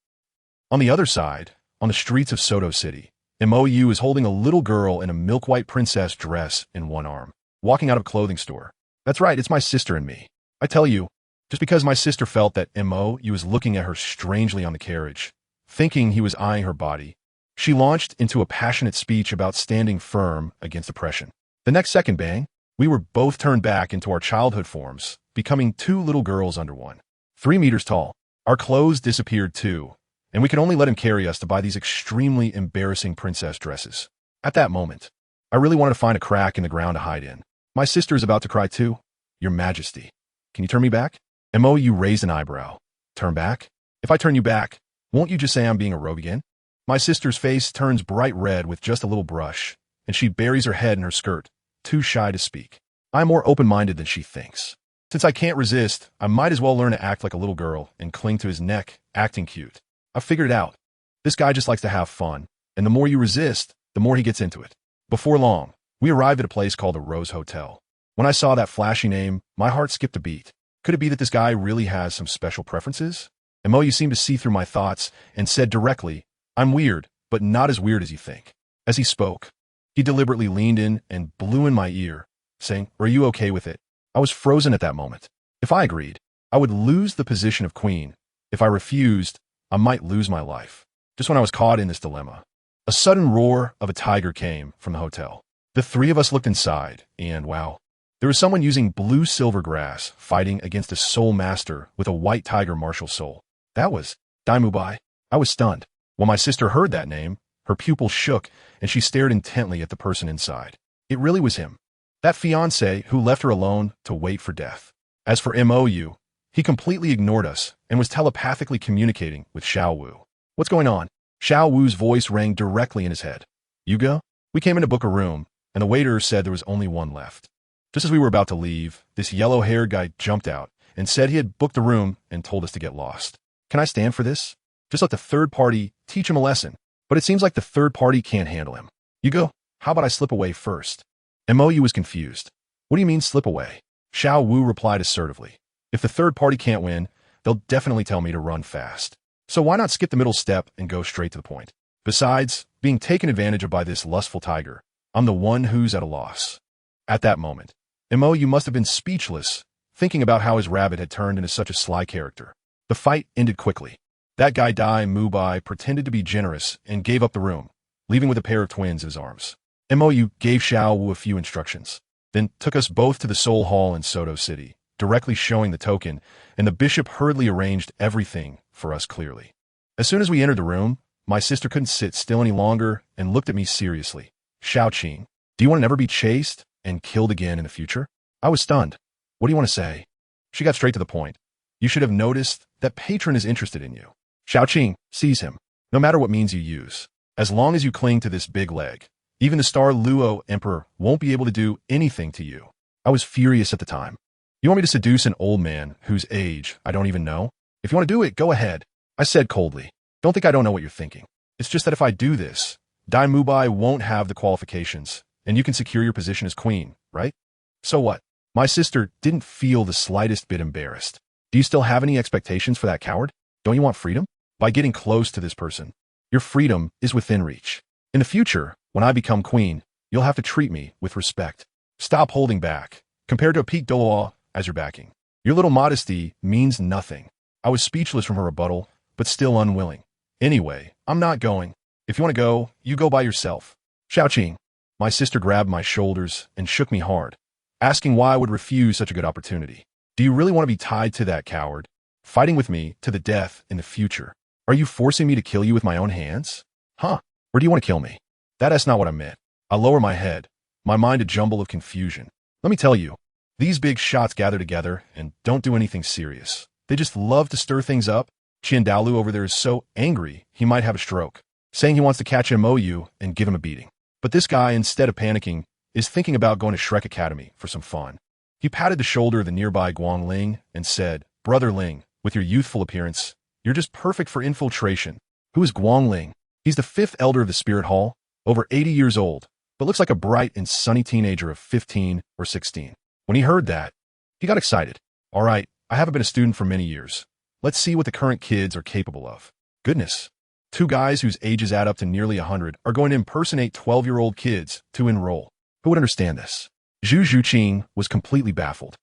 On the other side, on the streets of Soto City, MOU is holding a little girl in a milk-white princess dress in one arm, walking out of a clothing store. That's right, it's my sister and me. I tell you, just because my sister felt that MOU was looking at her strangely on the carriage, thinking he was eyeing her body, she launched into a passionate speech about standing firm against oppression. The next second, bang, we were both turned back into our childhood forms, becoming two little girls under one. 3 meters tall. Our clothes disappeared too, and we could only let him carry us to buy these extremely embarrassing princess dresses. At that moment, I really wanted to find a crack in the ground to hide in. My sister is about to cry too. Your Majesty, can you turn me back? MOU raised an eyebrow. Turn back? If I turn you back, won't you just say I'm being a rogue again? My sister's face turns bright red with just a little brush, and she buries her head in her skirt, too shy to speak. I'm more open-minded than she thinks. Since I can't resist, I might as well learn to act like a little girl and cling to his neck, acting cute. I figured it out. This guy just likes to have fun, and the more you resist, the more he gets into it. Before long, we arrived at a place called the Rose Hotel. When I saw that flashy name, my heart skipped a beat. Could it be that this guy really has some special preferences? MOU seemed to see through my thoughts and said directly, I'm weird, but not as weird as you think. As he spoke, he deliberately leaned in and blew in my ear, saying, are you okay with it? I was frozen at that moment. If I agreed, I would lose the position of queen. If I refused, I might lose my life. Just when I was caught in this dilemma, a sudden roar of a tiger came from the hotel. The three of us looked inside, and wow, there was someone using blue silver grass fighting against a soul master with a white tiger martial soul. That was Daimubai. I was stunned. When my sister heard that name, her pupils shook, and she stared intently at the person inside. It really was him. That fiancé who left her alone to wait for death. As for MOU, he completely ignored us and was telepathically communicating with Xiao Wu. What's going on? Xiao Wu's voice rang directly in his head. Yugo? We came in to book a room, and the waiter said there was only one left. Just as we were about to leave, this yellow-haired guy jumped out and said he had booked the room and told us to get lost. Can I stand for this? Just let the third party teach him a lesson. But it seems like the third party can't handle him. Yugo, how about I slip away first? MOU was confused. What do you mean slip away? Xiao Wu replied assertively. If the third party can't win, they'll definitely tell me to run fast. So why not skip the middle step and go straight to the point? Besides, being taken advantage of by this lustful tiger, I'm the one who's at a loss. At that moment, MOU must have been speechless, thinking about how his rabbit had turned into such a sly character. The fight ended quickly. That guy Dai Mubai pretended to be generous and gave up the room, leaving with a pair of twins in his arms. MOU gave Xiao Wu a few instructions, then took us both to the Soul Hall in Soto City, directly showing the token, and the bishop hurriedly arranged everything for us clearly. As soon as we entered the room, my sister couldn't sit still any longer and looked at me seriously. Xiaoqing, do you want to never be chased and killed again in the future? I was stunned. What do you want to say? She got straight to the point. You should have noticed that patron is interested in you. Xiaoqing, seize him, no matter what means you use. As long as you cling to this big leg, even the Star Luo Emperor won't be able to do anything to you. I was furious at the time. You want me to seduce an old man whose age I don't even know? If you want to do it, go ahead. I said coldly. Don't think I don't know what you're thinking. It's just that if I do this, Dai Mubai won't have the qualifications, and you can secure your position as queen, right? So what? My sister didn't feel the slightest bit embarrassed. Do you still have any expectations for that coward? Don't you want freedom? By getting close to this person, your freedom is within reach. In the future, when I become queen, you'll have to treat me with respect. Stop holding back. Compared to a peak Douluo as your backing, your little modesty means nothing. I was speechless from her rebuttal, but still unwilling. Anyway, I'm not going. If you want to go, you go by yourself. Xiaoqing. My sister grabbed my shoulders and shook me hard, asking why I would refuse such a good opportunity. Do you really want to be tied to that coward, fighting with me to the death in the future? Are you forcing me to kill you with my own hands? Huh? Or do you want to kill me? That's not what I meant. I lower my head, my mind a jumble of confusion. Let me tell you, these big shots gather together and don't do anything serious. They just love to stir things up. Dalu over there is so angry he might have a stroke, saying he wants to catch MOU and give him a beating. But this guy, instead of panicking, is thinking about going to Shrek Academy for some fun. He patted the shoulder of the nearby Guang Ling and said, Brother Ling, with your youthful appearance, you're just perfect for infiltration. Who is Guang Ling? He's the fifth elder of the Spirit Hall, over 80 years old, but looks like a bright and sunny teenager of 15 or 16. When he heard that, he got excited. All right, I haven't been a student for many years. Let's see what the current kids are capable of. Goodness. Two guys whose ages add up to nearly 100 are going to impersonate 12-year-old kids to enroll. Who would understand this? Zhu Zhuqing was completely baffled.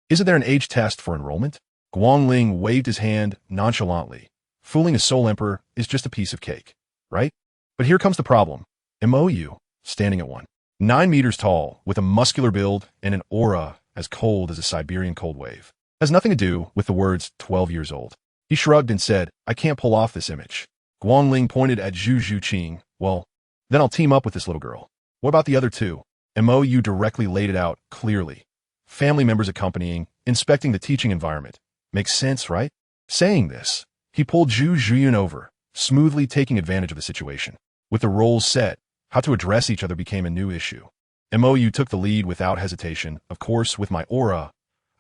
Isn't there an age test for enrollment? Guang Ling waved his hand nonchalantly. Fooling a Soul Emperor is just a piece of cake, right? But here comes the problem. MOU, standing at 9 meters tall, with a muscular build and an aura as cold as a Siberian cold wave, has nothing to do with the words 12 years old. He shrugged and said, I can't pull off this image. Guang Ling pointed at Zhu Zhuqing. Well, then I'll team up with this little girl. What about the other two? MOU directly laid it out clearly. Family members accompanying, inspecting the teaching environment. Makes sense, right? Saying this, he pulled Zhu Zhuyun over, smoothly taking advantage of the situation. With the roles set, how to address each other became a new issue. MOU took the lead without hesitation. Of course, with my aura,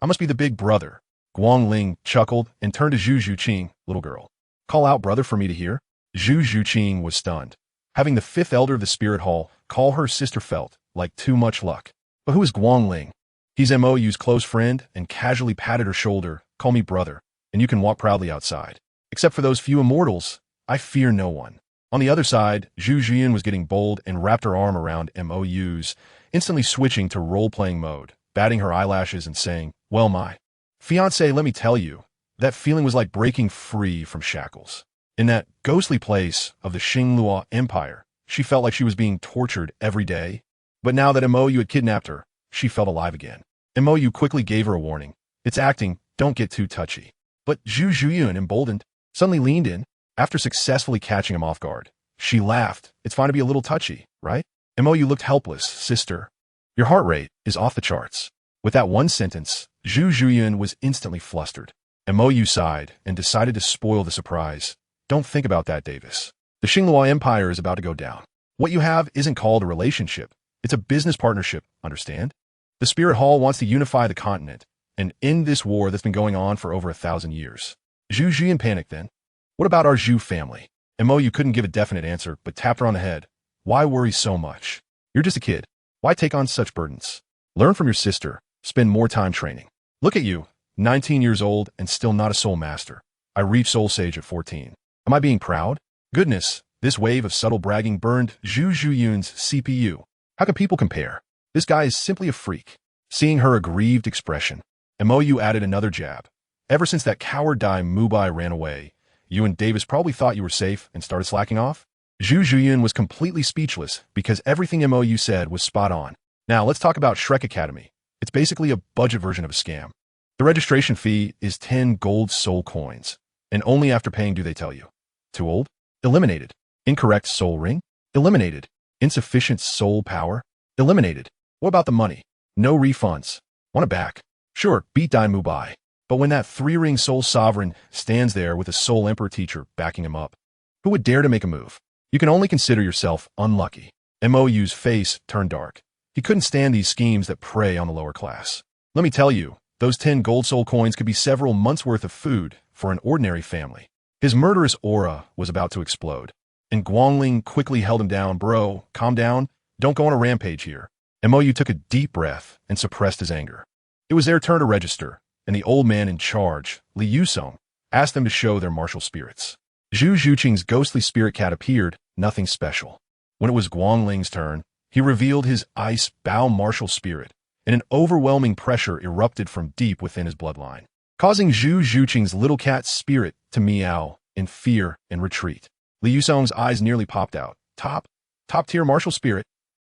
I must be the big brother. Guang Ling chuckled and turned to Zhu Zhuqing, little girl. Call out brother for me to hear? Zhu Zhuqing was stunned. Having the fifth elder of the Spirit Hall call her sister felt like too much luck. But who is Guang Ling? He's MOU's close friend and casually patted her shoulder. Call me brother, and you can walk proudly outside. Except for those few immortals, I fear no one. On the other side, Zhu Zhuyun was getting bold and wrapped her arm around MOU's, instantly switching to role-playing mode, batting her eyelashes and saying, Well, my fiancé, let me tell you, that feeling was like breaking free from shackles. In that ghostly place of the Xinglua Empire, she felt like she was being tortured every day. But now that MOU had kidnapped her, she felt alive again. MOU quickly gave her a warning. It's acting, don't get too touchy. But Zhu Zhuyun, emboldened, suddenly leaned in. After successfully catching him off guard, she laughed. It's fine to be a little touchy, right? MOU looked helpless. Sister, your heart rate is off the charts. With that one sentence, Zhu Zhuyun was instantly flustered. MOU sighed and decided to spoil the surprise. Don't think about that, Davis. The Xinglua Empire is about to go down. What you have isn't called a relationship. It's a business partnership, understand? The Spirit Hall wants to unify the continent and end this war that's been going on for over 1,000 years. Zhu Zhuyun panicked then. What about our Zhu family? MOU couldn't give a definite answer, but tapped her on the head. Why worry so much? You're just a kid. Why take on such burdens? Learn from your sister. Spend more time training. Look at you, 19 years old and still not a soul master. I reached Soul Sage at 14. Am I being proud? Goodness, this wave of subtle bragging burned Zhu Zhuyun's CPU. How can people compare? This guy is simply a freak. Seeing her aggrieved expression, MOU added another jab. Ever since that coward Dai Mubai ran away, you and Davis probably thought you were safe and started slacking off? Zhu Zhuyun was completely speechless because everything MOU said was spot on. Now let's talk about Shrek Academy. It's basically a budget version of a scam. The registration fee is 10 gold soul coins, and only after paying do they tell you. Too old? Eliminated. Incorrect soul ring? Eliminated. Insufficient soul power? Eliminated. What about the money? No refunds. Want it back? Sure, beat Dai Mubai. But when that 3-ring soul sovereign stands there with a soul emperor teacher backing him up, who would dare to make a move? You can only consider yourself unlucky. MOU's face turned dark. He couldn't stand these schemes that prey on the lower class. Let me tell you, those 10 gold soul coins could be several months' worth of food for an ordinary family. His murderous aura was about to explode. and Guangling quickly held him down. Bro, calm down. Don't go on a rampage here. Mou took a deep breath and suppressed his anger. It was their turn to register, and the old man in charge, Li Yusong, asked them to show their martial spirits. Zhu Zhuqing's ghostly spirit cat appeared, nothing special. When it was Guangling's turn, he revealed his ice bow martial spirit, and an overwhelming pressure erupted from deep within his bloodline, causing Zhu Zhuqing's little cat spirit to meow in fear and retreat. Li Yusong's eyes nearly popped out. Top-tier martial spirit.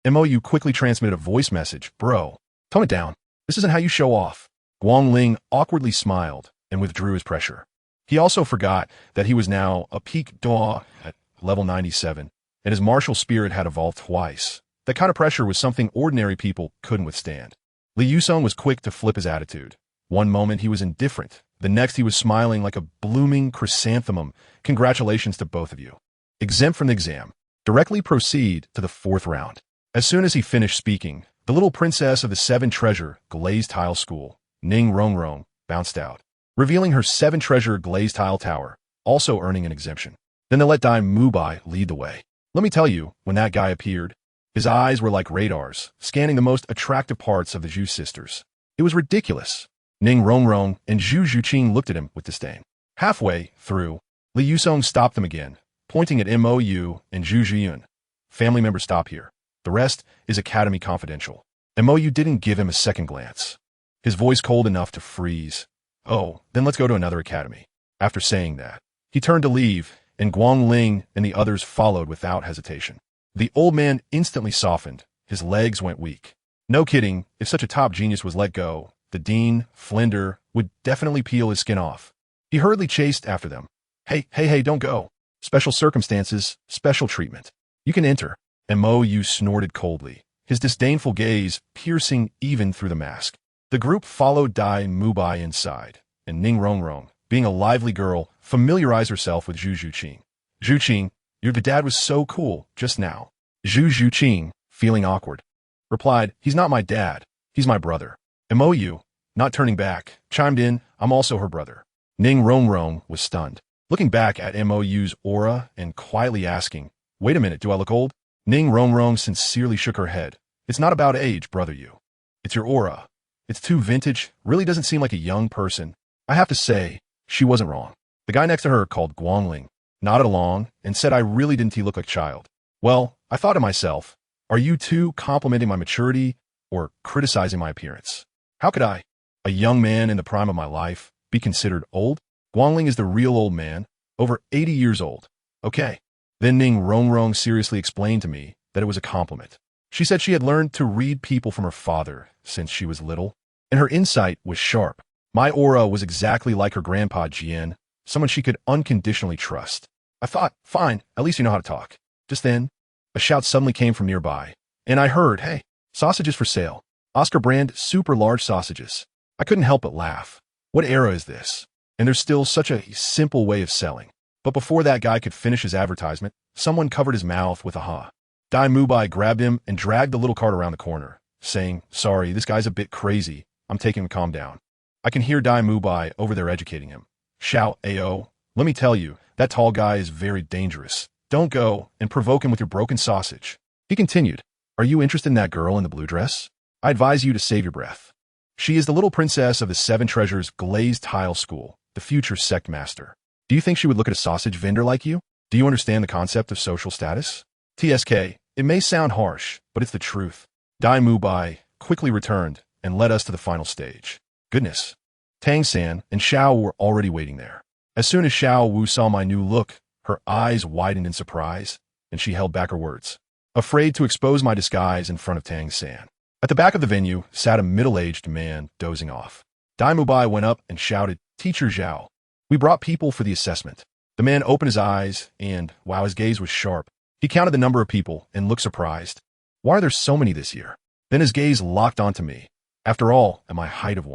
Mou quickly transmitted a voice message. Bro, tone it down. This isn't how you show off. Guangling awkwardly smiled and withdrew his pressure. He also forgot that he was now a peak Daw at level 97, and his martial spirit had evolved twice. That kind of pressure was something ordinary people couldn't withstand. Li Yusong was quick to flip his attitude. One moment he was indifferent. The next he was smiling like a blooming chrysanthemum. Congratulations to both of you. Exempt from the exam. Directly proceed to the 4th round. As soon as he finished speaking, the little princess of the 7-treasure glazed tile school, Ning Rongrong, bounced out, revealing her 7-treasure glazed tile tower, also earning an exemption. Then they let Dai Mubai lead the way. Let me tell you, when that guy appeared, his eyes were like radars, scanning the most attractive parts of the Zhu sisters. It was ridiculous. Ning Rongrong and Zhu Zhuqing looked at him with disdain. Halfway through, Li Yusong stopped them again, pointing at Mou and Zhu Zhiyun. Family members, stop here. The rest is Academy confidential. Mou didn't give him a second glance. His voice cold enough to freeze. Oh, then let's go to another academy. After saying that, he turned to leave, and Guangling and the others followed without hesitation. The old man instantly softened. His legs went weak. No kidding, if such a top genius was let go, the Dean, Flinder, would definitely peel his skin off. He hurriedly chased after them. Hey, don't go. Special circumstances, special treatment. You can enter. Mou snorted coldly, his disdainful gaze piercing even through the mask. The group followed Dai Mubai inside, and Ning Rongrong, being a lively girl, familiarized herself with Zhu Zhuqing. Zhuqing, your dad was so cool just now. Zhu Zhuqing, feeling awkward, replied, he's not my dad, he's my brother. Mou, not turning back, chimed in, I'm also her brother. Ning Rongrong was stunned, looking back at Mou's aura and quietly asking, wait a minute, do I look old? Ning Rongrong sincerely shook her head. It's not about age, brother you. It's your aura. It's too vintage, really doesn't seem like a young person. I have to say, she wasn't wrong. The guy next to her, called Guangling, nodded along and said I really didn't look like a child. Well, I thought to myself, are you two complimenting my maturity or criticizing my appearance? How could I, a young man in the prime of my life, be considered old? Guangling is the real old man, over 80 years old. Okay. Then Ning Rongrong seriously explained to me that it was a compliment. She said she had learned to read people from her father since she was little, and her insight was sharp. My aura was exactly like her grandpa Jian, someone she could unconditionally trust. I thought, fine, at least you know how to talk. Just then, a shout suddenly came from nearby, and I heard, hey, sausages for sale. Oscar brand super large sausages. I couldn't help but laugh. What era is this? And there's still such a simple way of selling. But before that guy could finish his advertisement, someone covered his mouth with a ha. Dai Mubai grabbed him and dragged the little cart around the corner, saying, sorry, this guy's a bit crazy. I'm taking him to calm down. I can hear Dai Mubai over there educating him. Shout, Ao, let me tell you, that tall guy is very dangerous. Don't go and provoke him with your broken sausage. He continued, are you interested in that girl in the blue dress? I advise you to save your breath. She is the little princess of the 7 Treasures Glazed Tile School, the future sect master. Do you think she would look at a sausage vendor like you? Do you understand the concept of social status? TSK, it may sound harsh, but it's the truth. Dai Mubai quickly returned and led us to the final stage. Goodness. Tang-san and Xiao were already waiting there. As soon as Xiao Wu saw my new look, her eyes widened in surprise, and she held back her words, afraid to expose my disguise in front of Tang-san. At the back of the venue sat a middle-aged man dozing off. Dai Mubai went up and shouted, Teacher Zhao, we brought people for the assessment. The man opened his eyes and, wow, his gaze was sharp. He counted the number of people and looked surprised. Why are there so many this year? Then his gaze locked onto me. After all, at my height of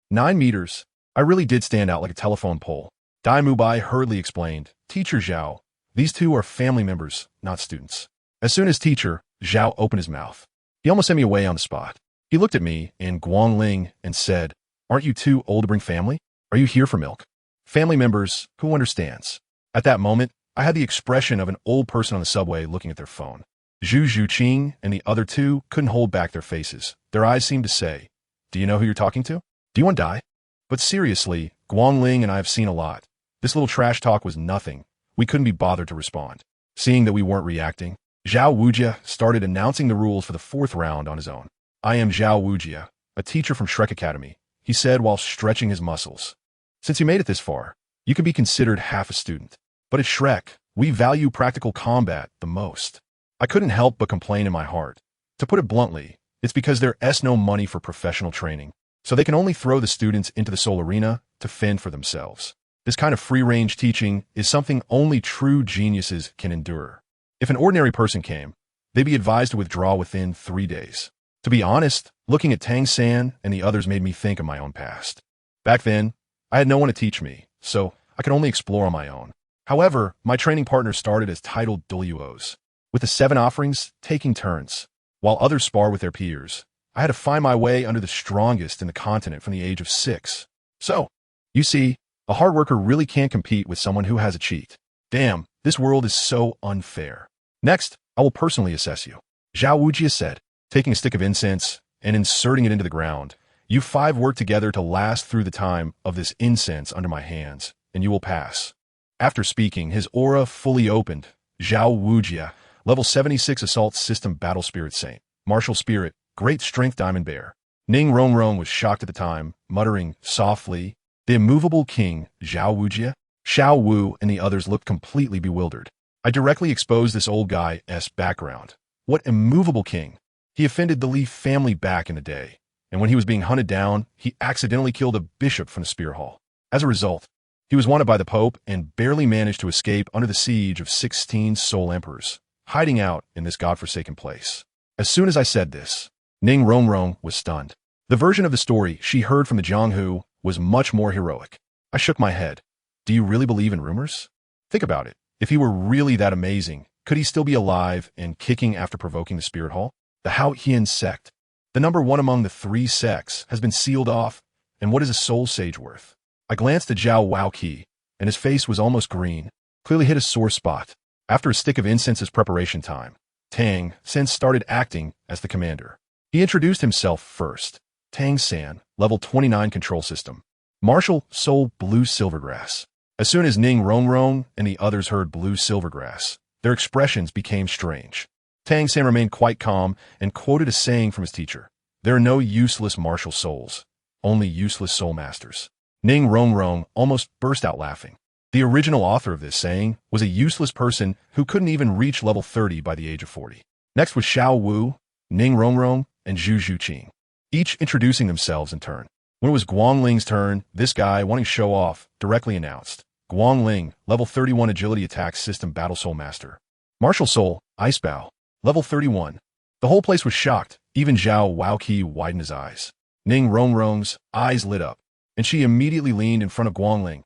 9 meters, I really did stand out like a telephone pole. Dai Mubai hurriedly explained, Teacher Zhao, these two are family members, not students. As soon as Teacher Zhao opened his mouth, he almost sent me away on the spot. He looked at me and Guangling and said, aren't you too old to bring family? Are you here for milk? Family members, who understands? At that moment, I had the expression of an old person on the subway looking at their phone. Zhu Zhuqing and the other two couldn't hold back their faces. Their eyes seemed to say, "Do you know who you're talking to? Do you want to die?" But seriously, Guangling and I have seen a lot. This little trash talk was nothing. We couldn't be bothered to respond. Seeing that we weren't reacting, Zhao Wujia started announcing the rules for the fourth round on his own. "I am Zhao Wujia, a teacher from Shrek Academy," he said while stretching his muscles. "Since you made it this far, you can be considered half a student. But at Shrek, we value practical combat the most." I couldn't help but complain in my heart. To put it bluntly, it's because there's no money for professional training, so they can only throw the students into the Soul Arena to fend for themselves. This kind of free-range teaching is something only true geniuses can endure. If an ordinary person came, they'd be advised to withdraw within 3 days. To be honest, looking at Tang San and the others made me think of my own past. Back then, I had no one to teach me, so I could only explore on my own. However, my training partners started as titled Douluos, with the 7 offerings taking turns. While others spar with their peers, I had to find my way under the strongest in the continent from the age of 6. So, you see, a hard worker really can't compete with someone who has a cheat. Damn, this world is so unfair. Next, I will personally assess you, Zhao Wujia said, taking a stick of incense and inserting it into the ground. "You 5 work together to last through the time of this incense under my hands, and you will pass." After speaking, his aura fully opened. Zhao Wujia, level 76 Assault System Battle Spirit Saint, Martial Spirit, Great Strength Diamond Bear. Ning Rongrong was shocked at the time, muttering softly, "The immovable king, Zhao Wujia?" Xiao Wu and the others looked completely bewildered. I directly exposed this old guy's background. What immovable king? He offended the Li family back in the day, and when he was being hunted down, he accidentally killed a bishop from the Spear Hall. As a result, he was wanted by the Pope and barely managed to escape under the siege of 16 Soul Emperors, hiding out in this godforsaken place. As soon as I said this, Ning Rongrong was stunned. The version of the story she heard from the Jianghu was much more heroic. I shook my head. Do you really believe in rumors? Think about it. If he were really that amazing, could he still be alive and kicking after provoking the Spirit Hall? The Hao Hian sect, the number 1 among the 3 sects, has been sealed off, and what is a soul sage worth? I glanced at Zhao Waoqi, and his face was almost green, clearly hit a sore spot. After a stick of incense's preparation time, Tang San started acting as the commander. He introduced himself first. Tang San, level 29 control system. Martial Soul Blue Silvergrass. As soon as Ning Rongrong and the others heard Blue Silvergrass, their expressions became strange. Tang San remained quite calm and quoted a saying from his teacher. "There are no useless martial souls, only useless soul masters." Ning Rongrong almost burst out laughing. The original author of this saying was a useless person who couldn't even reach level 30 by the age of 40. Next was Xiao Wu, Ning Rongrong, and Zhu Zhuqing, each introducing themselves in turn. When it was Guangling's turn, this guy, wanting to show off, directly announced, "Guangling, level 31 Agility Attack System Battle Soul Master. Martial Soul, Ice Bow, level 31. The whole place was shocked. Even Zhao Waoqi widened his eyes. Ning Rongrong's eyes lit up, and she immediately leaned in front of Guangling.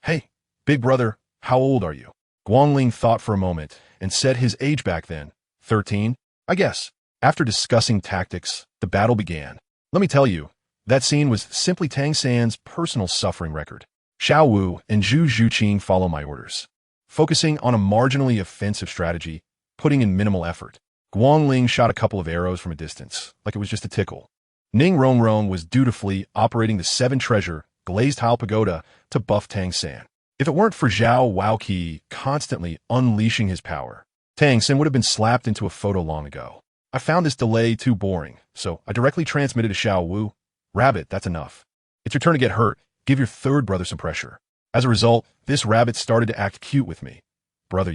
"Hey, big brother, how old are you?" Guangling thought for a moment and said his age back then, 13, I guess. After discussing tactics, the battle began. Let me tell you, that scene was simply Tang San's personal suffering record. Xiao Wu and Zhu Zhuqing follow my orders, focusing on a marginally offensive strategy, putting in minimal effort. Guangling shot a couple of arrows from a distance, like it was just a tickle. Ning Rongrong was dutifully operating the 7 treasure glazed tile pagoda to buff Tang San. If it weren't for Zhao Waoqi constantly unleashing his power, Tang San would have been slapped into a photo long ago. I found this delay too boring, so I directly transmitted to Xiao Wu, "Rabbit, that's enough. It's your turn to get hurt. Give your third brother some pressure." As a result, this rabbit started to act cute with me. "Brother,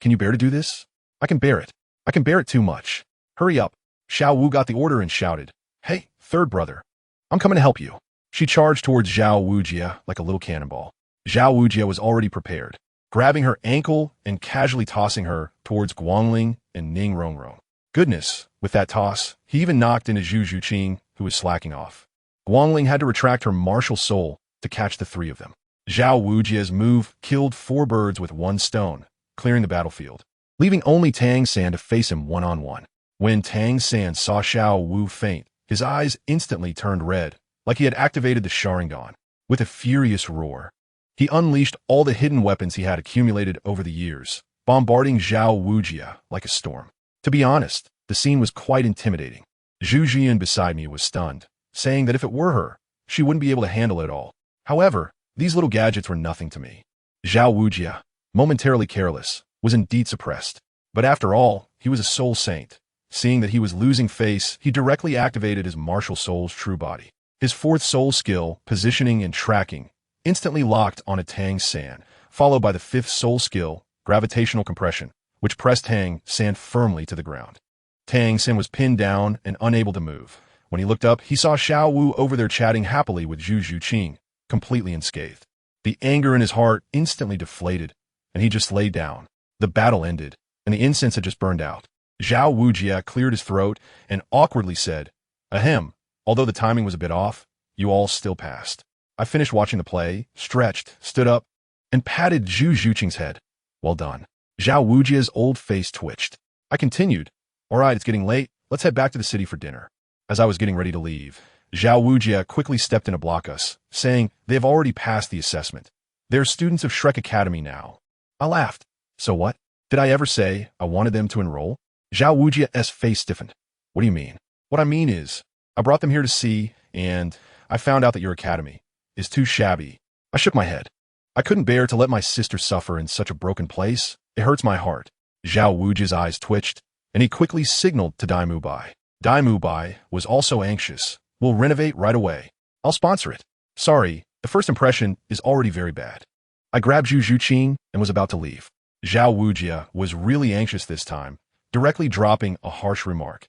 can you bear to do this?" "I can bear it. I can bear it too much. Hurry up." Xiao Wu got the order and shouted, "Hey, third brother, I'm coming to help you." She charged towards Zhao Wujia like a little cannonball. Zhao Wujia was already prepared, grabbing her ankle and casually tossing her towards Guangling and Ning Rongrong. Goodness, with that toss, he even knocked into Zhu Zhuqing, who was slacking off. Guangling had to retract her martial soul to catch the 3 of them. Zhao Wujia's move killed 4 birds with 1 stone, clearing the battlefield, leaving only Tang San to face him one-on-one. When Tang San saw Xiao Wu faint, his eyes instantly turned red, like he had activated the Sharingan. With a furious roar, He unleashed all the hidden weapons he had accumulated over the years, bombarding Zhao Wujia like a storm. To be honest, the scene was quite intimidating. Zhu Jian beside me was stunned, saying that if it were her, she wouldn't be able to handle it all. However, these little gadgets were nothing to me. Zhao Wujia, momentarily careless, was indeed suppressed. But after all, he was a soul saint. Seeing that he was losing face, he directly activated his martial soul's true body. His fourth soul skill, positioning and tracking, instantly locked on a Tang San, followed by the fifth soul skill, gravitational compression, which pressed Tang San firmly to the ground. Tang San was pinned down and unable to move. When he looked up, he saw Xiao Wu over there chatting happily with Zhu Zhuqing, completely unscathed. The anger in his heart instantly deflated, and he just lay down. The battle ended, and the incense had just burned out. Zhao Wujia cleared his throat and awkwardly said, "Ahem, although the timing was a bit off, you all still passed." I finished watching the play, stretched, stood up, and patted Zhu Zhuqing's head. "Well done." Zhao Wujia's old face twitched. I continued, "All right, it's getting late. Let's head back to the city for dinner." As I was getting ready to leave, Zhao Wujia quickly stepped in to block us, saying they have already passed the assessment. They're students of Shrek Academy now. I laughed. So what? Did I ever say I wanted them to enroll? Zhao Wujia's face stiffened. What do you mean? What I mean is, I brought them here to see, and I found out that your academy is too shabby. I shook my head. I couldn't bear to let my sister suffer in such a broken place. It hurts my heart. Zhao Wujia's eyes twitched, and he quickly signaled to Dai Mubai. Dai Mubai was also anxious. We'll renovate right away. I'll sponsor it. Sorry, the first impression is already very bad. I grabbed Zhu Zhuqing and was about to leave. Zhao Wujia was really anxious this time, directly dropping a harsh remark.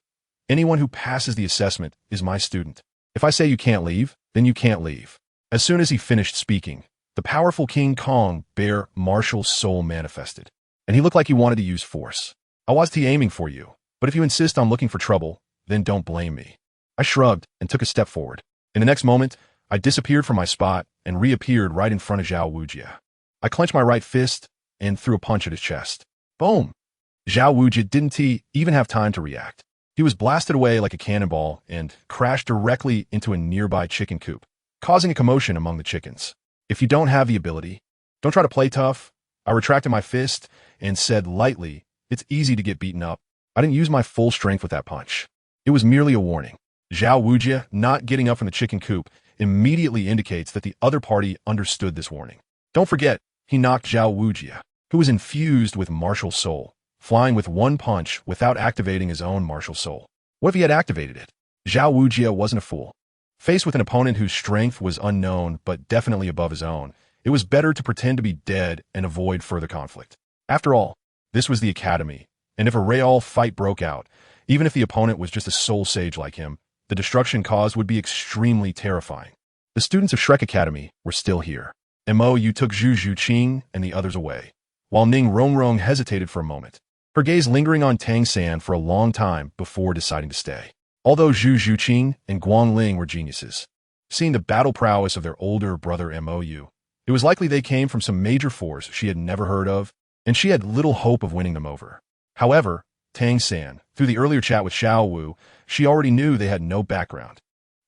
Anyone who passes the assessment is my student. If I say you can't leave, then you can't leave. As soon as he finished speaking, the powerful King Kong bear martial soul manifested, and he looked like he wanted to use force. I wasn't aiming for you, but if you insist on looking for trouble, then don't blame me. I shrugged and took a step forward. In the next moment, I disappeared from my spot and reappeared right in front of Zhao Wujia. I clenched my right fist and threw a punch at his chest. Boom! Zhao Wujia didn't even have time to react. He was blasted away like a cannonball and crashed directly into a nearby chicken coop, causing a commotion among the chickens. If you don't have the ability, don't try to play tough. I retracted my fist and said lightly, it's easy to get beaten up. I didn't use my full strength with that punch. It was merely a warning. Zhao Wujia not getting up from the chicken coop immediately indicates that the other party understood this warning. Don't forget, he knocked Zhao Wujia, who was infused with martial soul, flying with one punch without activating his own martial soul. What if he had activated it? Zhao Wujia wasn't a fool. Faced with an opponent whose strength was unknown but definitely above his own, it was better to pretend to be dead and avoid further conflict. After all, this was the academy, and if a real fight broke out, even if the opponent was just a soul sage like him, the destruction caused would be extremely terrifying. The students of Shrek Academy were still here. Mo took Zhu Zhuqing and the others away, while Ning Rongrong hesitated for a moment, her gaze lingering on Tang San for a long time before deciding to stay. Although Zhu Zhuqing and Guang Ling were geniuses, seeing the battle prowess of their older brother Mou, it was likely they came from some major force she had never heard of, and she had little hope of winning them over. However, Tang San, through the earlier chat with Xiao Wu, she already knew they had no background.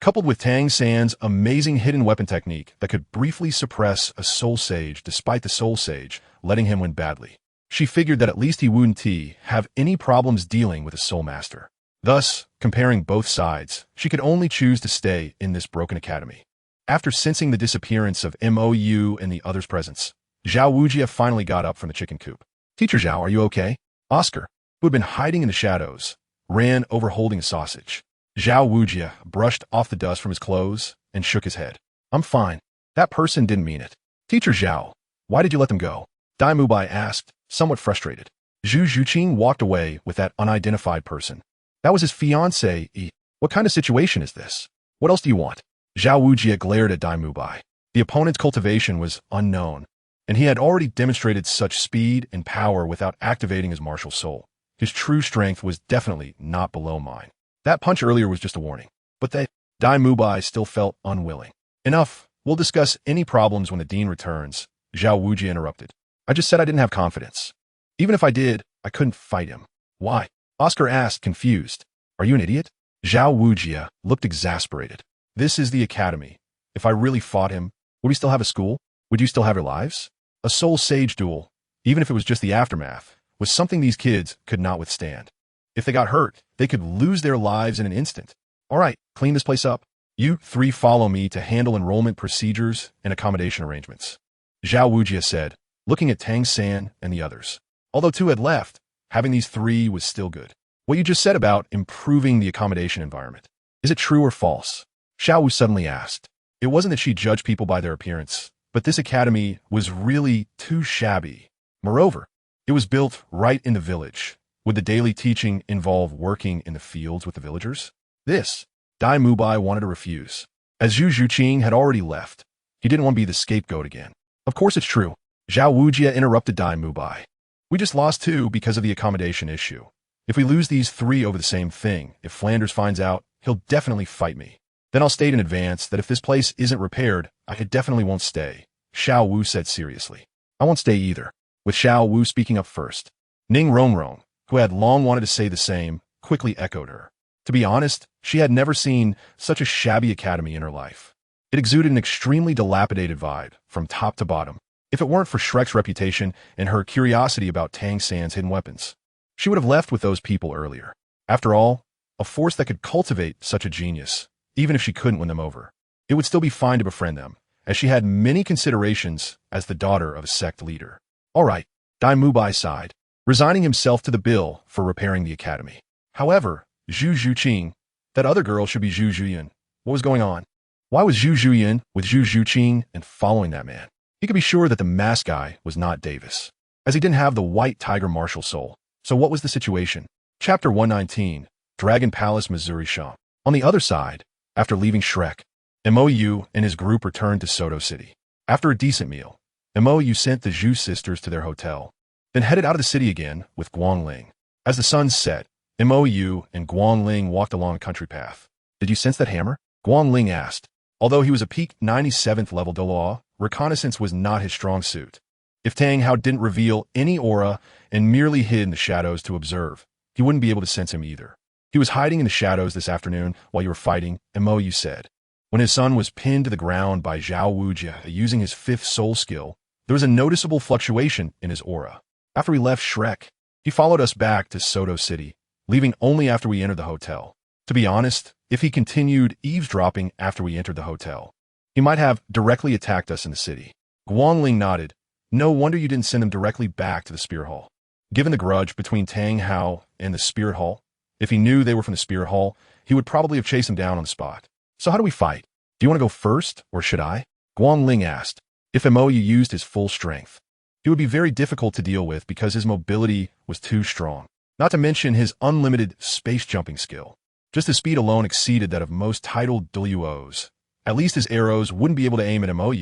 Coupled with Tang San's amazing hidden weapon technique that could briefly suppress a soul sage despite the soul sage letting him win badly, she figured that at least he wouldn't have any problems dealing with a soul master. Thus, comparing both sides, she could only choose to stay in this broken academy. After sensing the disappearance of Mou and the others' presence, Zhao Wujia finally got up from the chicken coop. "Teacher Zhao, are you okay?" Oscar, who had been hiding in the shadows, ran over holding a sausage. Zhao Wujia brushed off the dust from his clothes and shook his head. "I'm fine. That person didn't mean it." "Teacher Zhao, why did you let them go?" Dai Mubai asked, somewhat frustrated. Zhu Zhuqing walked away with that unidentified person. "That was his fiancée. What kind of situation is this? What else do you want?" Zhao Wujia glared at Dai Mubai. The opponent's cultivation was unknown, and he had already demonstrated such speed and power without activating his martial soul. His true strength was definitely not below mine. That punch earlier was just a warning. But Dai Mubai still felt unwilling. "Enough. We'll discuss any problems when the dean returns," Zhao Wujia interrupted. "I just said I didn't have confidence. Even if I did, I couldn't fight him." "Why?" Oscar asked, confused. "Are you an idiot?" Zhao Wujia looked exasperated. "This is the academy. If I really fought him, would we still have a school?" would you still have your lives? A soul sage duel, even if it was just the aftermath, was something these kids could not withstand. If they got hurt, they could lose their lives in an instant. All right, clean this place up. You three follow me to handle enrollment procedures and accommodation arrangements, Zhao Wujia said, looking at Tang San and the others. Although two had left, having these three was still good. What you just said about improving the accommodation environment, is it true or false? Xiao Wu suddenly asked. It wasn't that she judged people by their appearance, but this academy was really too shabby. Moreover, it was built right in the village. Would the daily teaching involve working in the fields with the villagers? This, Dai Mubai wanted to refuse. As Zhu Zhuqing had already left, he didn't want to be the scapegoat again. Of course it's true. Zhao Wujia interrupted Dai Mubai. We just lost two because of the accommodation issue. If we lose these three over the same thing, if Flanders finds out, he'll definitely fight me. Then I'll state in advance that if this place isn't repaired, I definitely won't stay, Xiao Wu said seriously. I won't stay either, with Xiao Wu speaking up first. Ning Rongrong, who had long wanted to say the same, quickly echoed her. To be honest, she had never seen such a shabby academy in her life. It exuded an extremely dilapidated vibe, from top to bottom. If it weren't for Shrek's reputation and her curiosity about Tang San's hidden weapons, she would have left with those people earlier. After all, a force that could cultivate such a genius, even if she couldn't win them over, it would still be fine to befriend them, as she had many considerations as the daughter of a sect leader. All right, Dai Mubai sighed, resigning himself to the bill for repairing the academy. However, Zhu Zhuqing, that other girl should be Zhu Zhuyan. What was going on? Why was Zhu Zhuyan with Zhu Zhuqing and following that man? He could be sure that the masked guy was not Davis, as he didn't have the white tiger martial soul. So what was the situation? Chapter 119, Dragon Palace, Missouri Sham. On the other side, after leaving Shrek, Mou and his group returned to Soto City. After a decent meal, Mou sent the Zhu sisters to their hotel, then headed out of the city again with Guangling. As the sun set, Mou and Guangling walked along a country path. Did you sense that hammer? Guangling asked. Although he was a peak 97th level Douluo, reconnaissance was not his strong suit. If Tang Hao didn't reveal any aura and merely hid in the shadows to observe, he wouldn't be able to sense him either. He was hiding in the shadows this afternoon while you were fighting, Mou said. When his son was pinned to the ground by Zhao Wujia using his fifth soul skill, there was a noticeable fluctuation in his aura. After we left Shrek, he followed us back to Soto City, leaving only after we entered the hotel. To be honest, if he continued eavesdropping after we entered the hotel, he might have directly attacked us in the city. Guangling nodded. No wonder you didn't send them directly back to the Spirit Hall. Given the grudge between Tang Hao and the Spirit Hall, if he knew they were from the Spirit Hall, he would probably have chased them down on the spot. So how do we fight? Do you want to go first, or should I? Guangling asked. If Mou used his full strength, he would be very difficult to deal with because his mobility was too strong, not to mention his unlimited space jumping skill. Just his speed alone exceeded that of most titled Duluos. At least his arrows wouldn't be able to aim at Mou.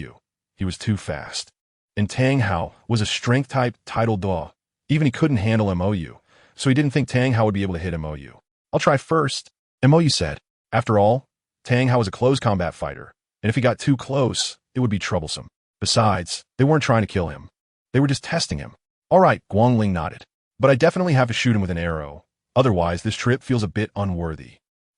He was too fast. And Tang Hao was a strength-type titled Duo. Even he couldn't handle Mou, so he didn't think Tang Hao would be able to hit Mou. I'll try first, Mou said. After all, Tang Hao was a close combat fighter, and if he got too close, it would be troublesome. Besides, they weren't trying to kill him. They were just testing him. All right, Guangling nodded. But I definitely have to shoot him with an arrow. Otherwise, this trip feels a bit unworthy.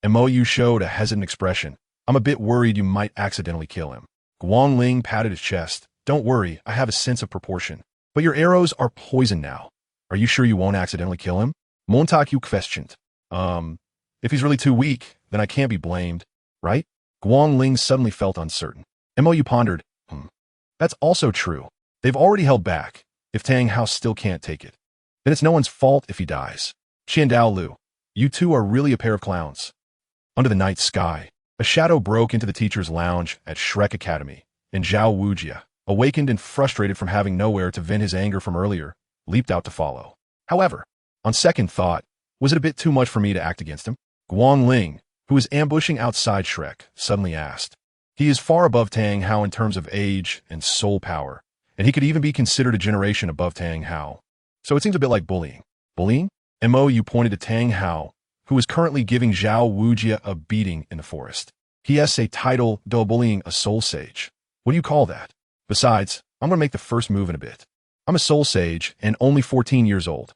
Mou showed a hesitant expression. I'm a bit worried you might accidentally kill him. Guangling patted his chest. Don't worry, I have a sense of proportion. But your arrows are poisoned now. Are you sure you won't accidentally kill him? Montague questioned. If he's really too weak, then I can't be blamed, right? Guangling suddenly felt uncertain. Mou pondered. That's also true. They've already held back. If Tang Hao still can't take it, then it's no one's fault if he dies. Dalu, you two are really a pair of clowns. Under the night sky, a shadow broke into the teacher's lounge at Shrek Academy, and Zhao Wujia, awakened and frustrated from having nowhere to vent his anger from earlier, leaped out to follow. However, on second thought, was it a bit too much for me to act against him? Guangling, who was ambushing outside Shrek, suddenly asked. He is far above Tang Hao in terms of age and soul power, and he could even be considered a generation above Tang Hao. So it seems a bit like bullying. Bullying? Mou pointed to Tang Hao, who was currently giving Zhao Wujia a beating in the forest. He has a title, though bullying a soul sage. What do you call that? Besides, I'm going to make the first move in a bit. I'm a soul sage and only 14 years old.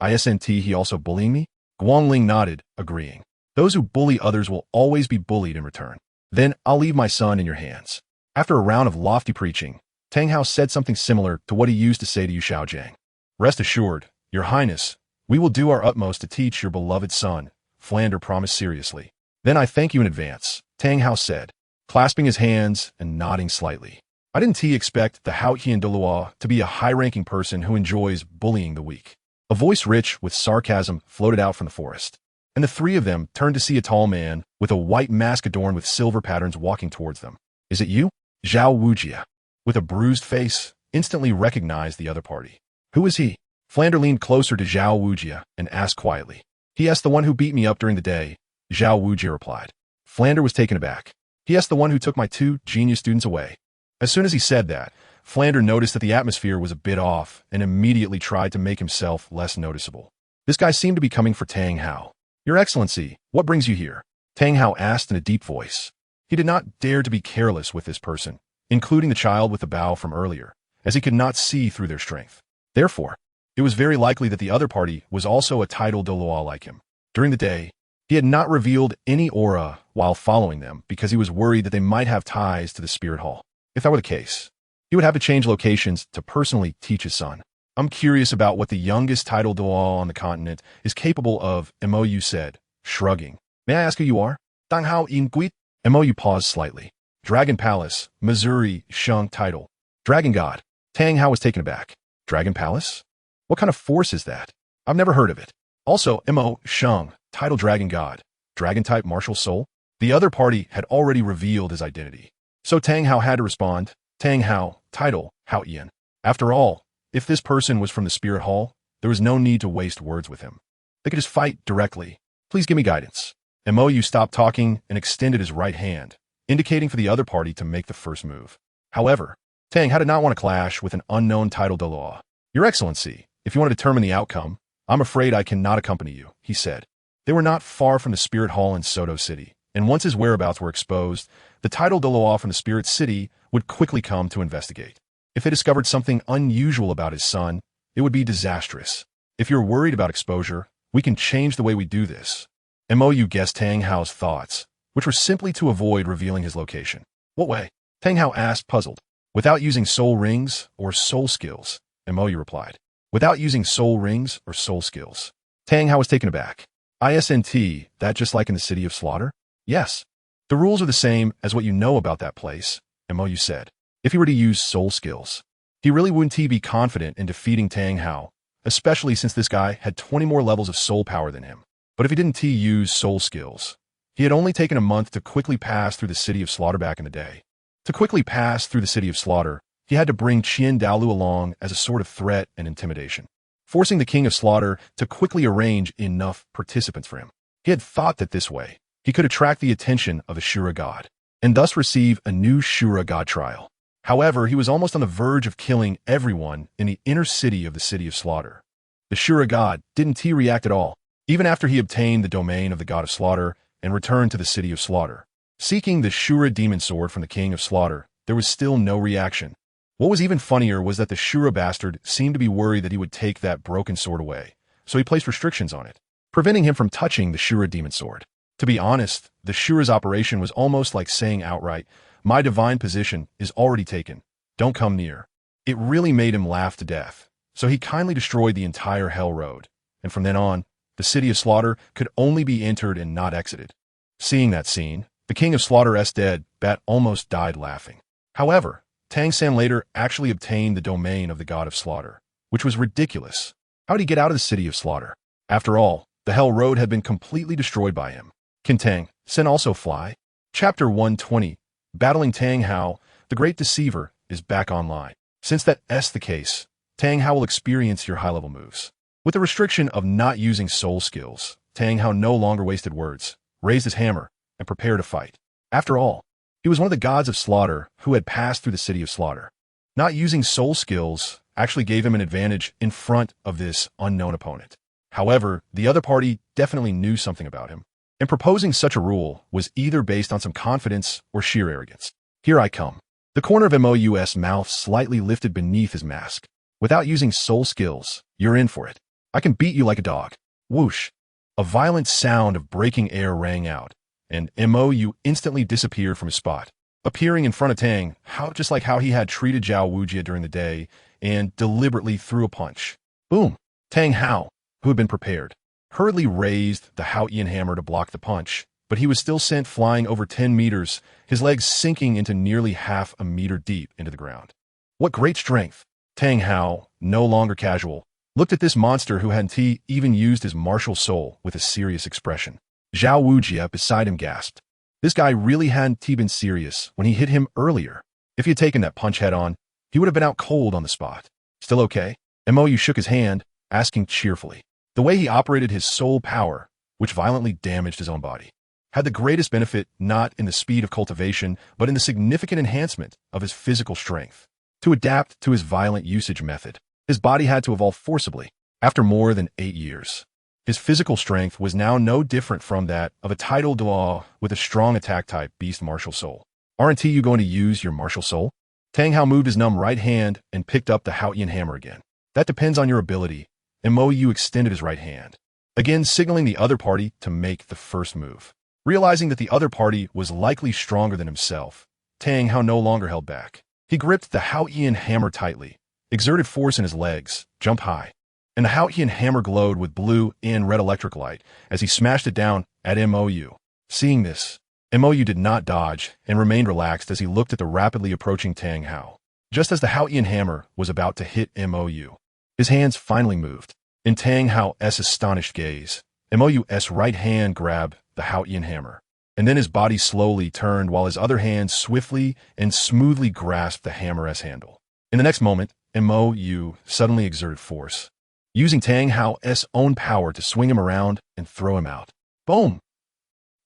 Isn't he also bullying me? Guangling nodded, agreeing. Those who bully others will always be bullied in return. Then I'll leave my son in your hands. After a round of lofty preaching, Tang Hao said something similar to what he used to say to Yu Shaojiang. Rest assured, Your Highness, we will do our utmost to teach your beloved son, Flander promised seriously. Then I thank you in advance, Tang Hao said, clasping his hands and nodding slightly. I didn't expect the Haotian Douluo to be a high-ranking person who enjoys bullying the weak. A voice rich with sarcasm floated out from the forest, and the three of them turned to see a tall man with a white mask adorned with silver patterns walking towards them. Is it you? Zhao Wujia, with a bruised face, instantly recognized the other party. Who is he? Flander leaned closer to Zhao Wujia and asked quietly. He asked the one who beat me up during the day, Zhao Wujia replied. Flander was taken aback. He asked the one who took my 2 genius students away. As soon as he said that, Flander noticed that the atmosphere was a bit off and immediately tried to make himself less noticeable. This guy seemed to be coming for Tang Hao. Your Excellency, what brings you here? Tang Hao asked in a deep voice. He did not dare to be careless with this person, including the child with the bow from earlier, as he could not see through their strength. Therefore, it was very likely that the other party was also a titled Douluo like him. During the day, he had not revealed any aura while following them because he was worried that they might have ties to the spirit hall. If that were the case, he would have to change locations to personally teach his son. I'm curious about what the youngest titled Douluo on the continent is capable of, Mou said, shrugging. May I ask who you are? Dang Hao Ingui? Mou paused slightly. Dragon Palace, Missouri, Sheng title. Dragon God. Tang Hao was taken aback. Dragon Palace? What kind of force is that? I've never heard of it. Also, Mo Sheng, title Dragon God. Dragon-type martial soul? The other party had already revealed his identity. So Tang Hao had to respond, Tang Hao, title, Hao Ian. After all, if this person was from the Spirit Hall, there was no need to waste words with him. They could just fight directly. Please give me guidance. Mou stopped talking and extended his right hand, indicating for the other party to make the first move. However, Tang Hao did not want to clash with an unknown title Douluo. Your Excellency, if you want to determine the outcome, I'm afraid I cannot accompany you, he said. They were not far from the Spirit Hall in Soto City, and once his whereabouts were exposed, the title Douluo from the Spirit City would quickly come to investigate. If they discovered something unusual about his son, it would be disastrous. If you're worried about exposure, we can change the way we do this. Mou guessed Tang Hao's thoughts, which were simply to avoid revealing his location. What way? Tang Hao asked, puzzled. Without using soul rings or soul skills, Mou replied. Without using soul rings or soul skills. Tang Hao was taken aback. ISNT, that just like in the City of Slaughter? Yes. The rules are the same as what you know about that place, Mou said. If he were to use soul skills, he really wouldn't be confident in defeating Tang Hao, especially since this guy had 20 more levels of soul power than him. But if he didn't use soul skills, he had only taken a month to quickly pass through the City of Slaughter back in the day. To quickly pass through the City of Slaughter, he had to bring Dalu along as a sort of threat and intimidation, forcing the King of Slaughter to quickly arrange enough participants for him. He had thought that this way, he could attract the attention of a Shura god, and thus receive a new Shura god trial. However, he was almost on the verge of killing everyone in the inner city of the City of Slaughter. The Shura god didn't react at all, even after he obtained the domain of the God of Slaughter and returned to the City of Slaughter. Seeking the Shura demon sword from the King of Slaughter, there was still no reaction. What was even funnier was that the Shura bastard seemed to be worried that he would take that broken sword away, so he placed restrictions on it, preventing him from touching the Shura demon sword. To be honest, the Shura's operation was almost like saying outright, my divine position is already taken, don't come near. It really made him laugh to death, so he kindly destroyed the entire Hell Road, and from then on, the City of Slaughter could only be entered and not exited. Seeing that scene, the King of Slaughter's dead bat almost died laughing. However, Tang San later actually obtained the domain of the God of Slaughter, which was ridiculous. How did he get out of the City of Slaughter? After all, the Hell Road had been completely destroyed by him. Can Tang San also fly? Chapter 120, Battling Tang Hao, the Great Deceiver, is back online. Since that's the case, Tang Hao will experience your high-level moves. With the restriction of not using soul skills, Tang Hao no longer wasted words, raised his hammer, and prepared to fight. After all, he was one of the gods of slaughter who had passed through the City of Slaughter. Not using soul skills actually gave him an advantage in front of this unknown opponent. However, the other party definitely knew something about him, and proposing such a rule was either based on some confidence or sheer arrogance. Here I come. The corner of Mou's mouth slightly lifted beneath his mask. Without using soul skills, you're in for it. I can beat you like a dog. Whoosh. A violent sound of breaking air rang out, and Mou instantly disappeared from his spot. appearing in front of Tang, just like how he had treated Zhao Wujia during the day, and deliberately threw a punch. Boom! Tang Hao, who had been prepared, hurriedly raised the Haotian hammer to block the punch, but he was still sent flying over 10 meters, his legs sinking into nearly half a meter deep into the ground. What great strength! Tang Hao, no longer casual, looked at this monster who hadn't even used his martial soul with a serious expression. Zhao Wujia beside him gasped. This guy really hadn't been serious when he hit him earlier. If he had taken that punch head on, he would have been out cold on the spot. Still okay? Mou shook his hand, asking cheerfully. The way he operated his soul power, which violently damaged his own body, had the greatest benefit not in the speed of cultivation, but in the significant enhancement of his physical strength. To adapt to his violent usage method, his body had to evolve forcibly. After more than 8 years, his physical strength was now no different from that of a title Douluo with a strong attack-type beast martial soul. Aren't you going to use your martial soul? Tang Hao moved his numb right hand and picked up the Haotian hammer again. That depends on your ability. Mou extended his right hand, again signaling the other party to make the first move. Realizing that the other party was likely stronger than himself, Tang Hao no longer held back. He gripped the Haotian hammer tightly, exerted force in his legs, jumped high, and the Haotian hammer glowed with blue and red electric light as he smashed it down at Mou. Seeing this, Mou did not dodge and remained relaxed as he looked at the rapidly approaching Tang Hao. Just as the Haotian hammer was about to hit Mou, his hands finally moved. In Tang Hao's astonished gaze, Mou's right hand grabbed the Haotian hammer, and then his body slowly turned while his other hand swiftly and smoothly grasped the hammer's handle. In the next moment, Mou suddenly exerted force, using Tang Hao's own power to swing him around and throw him out. Boom!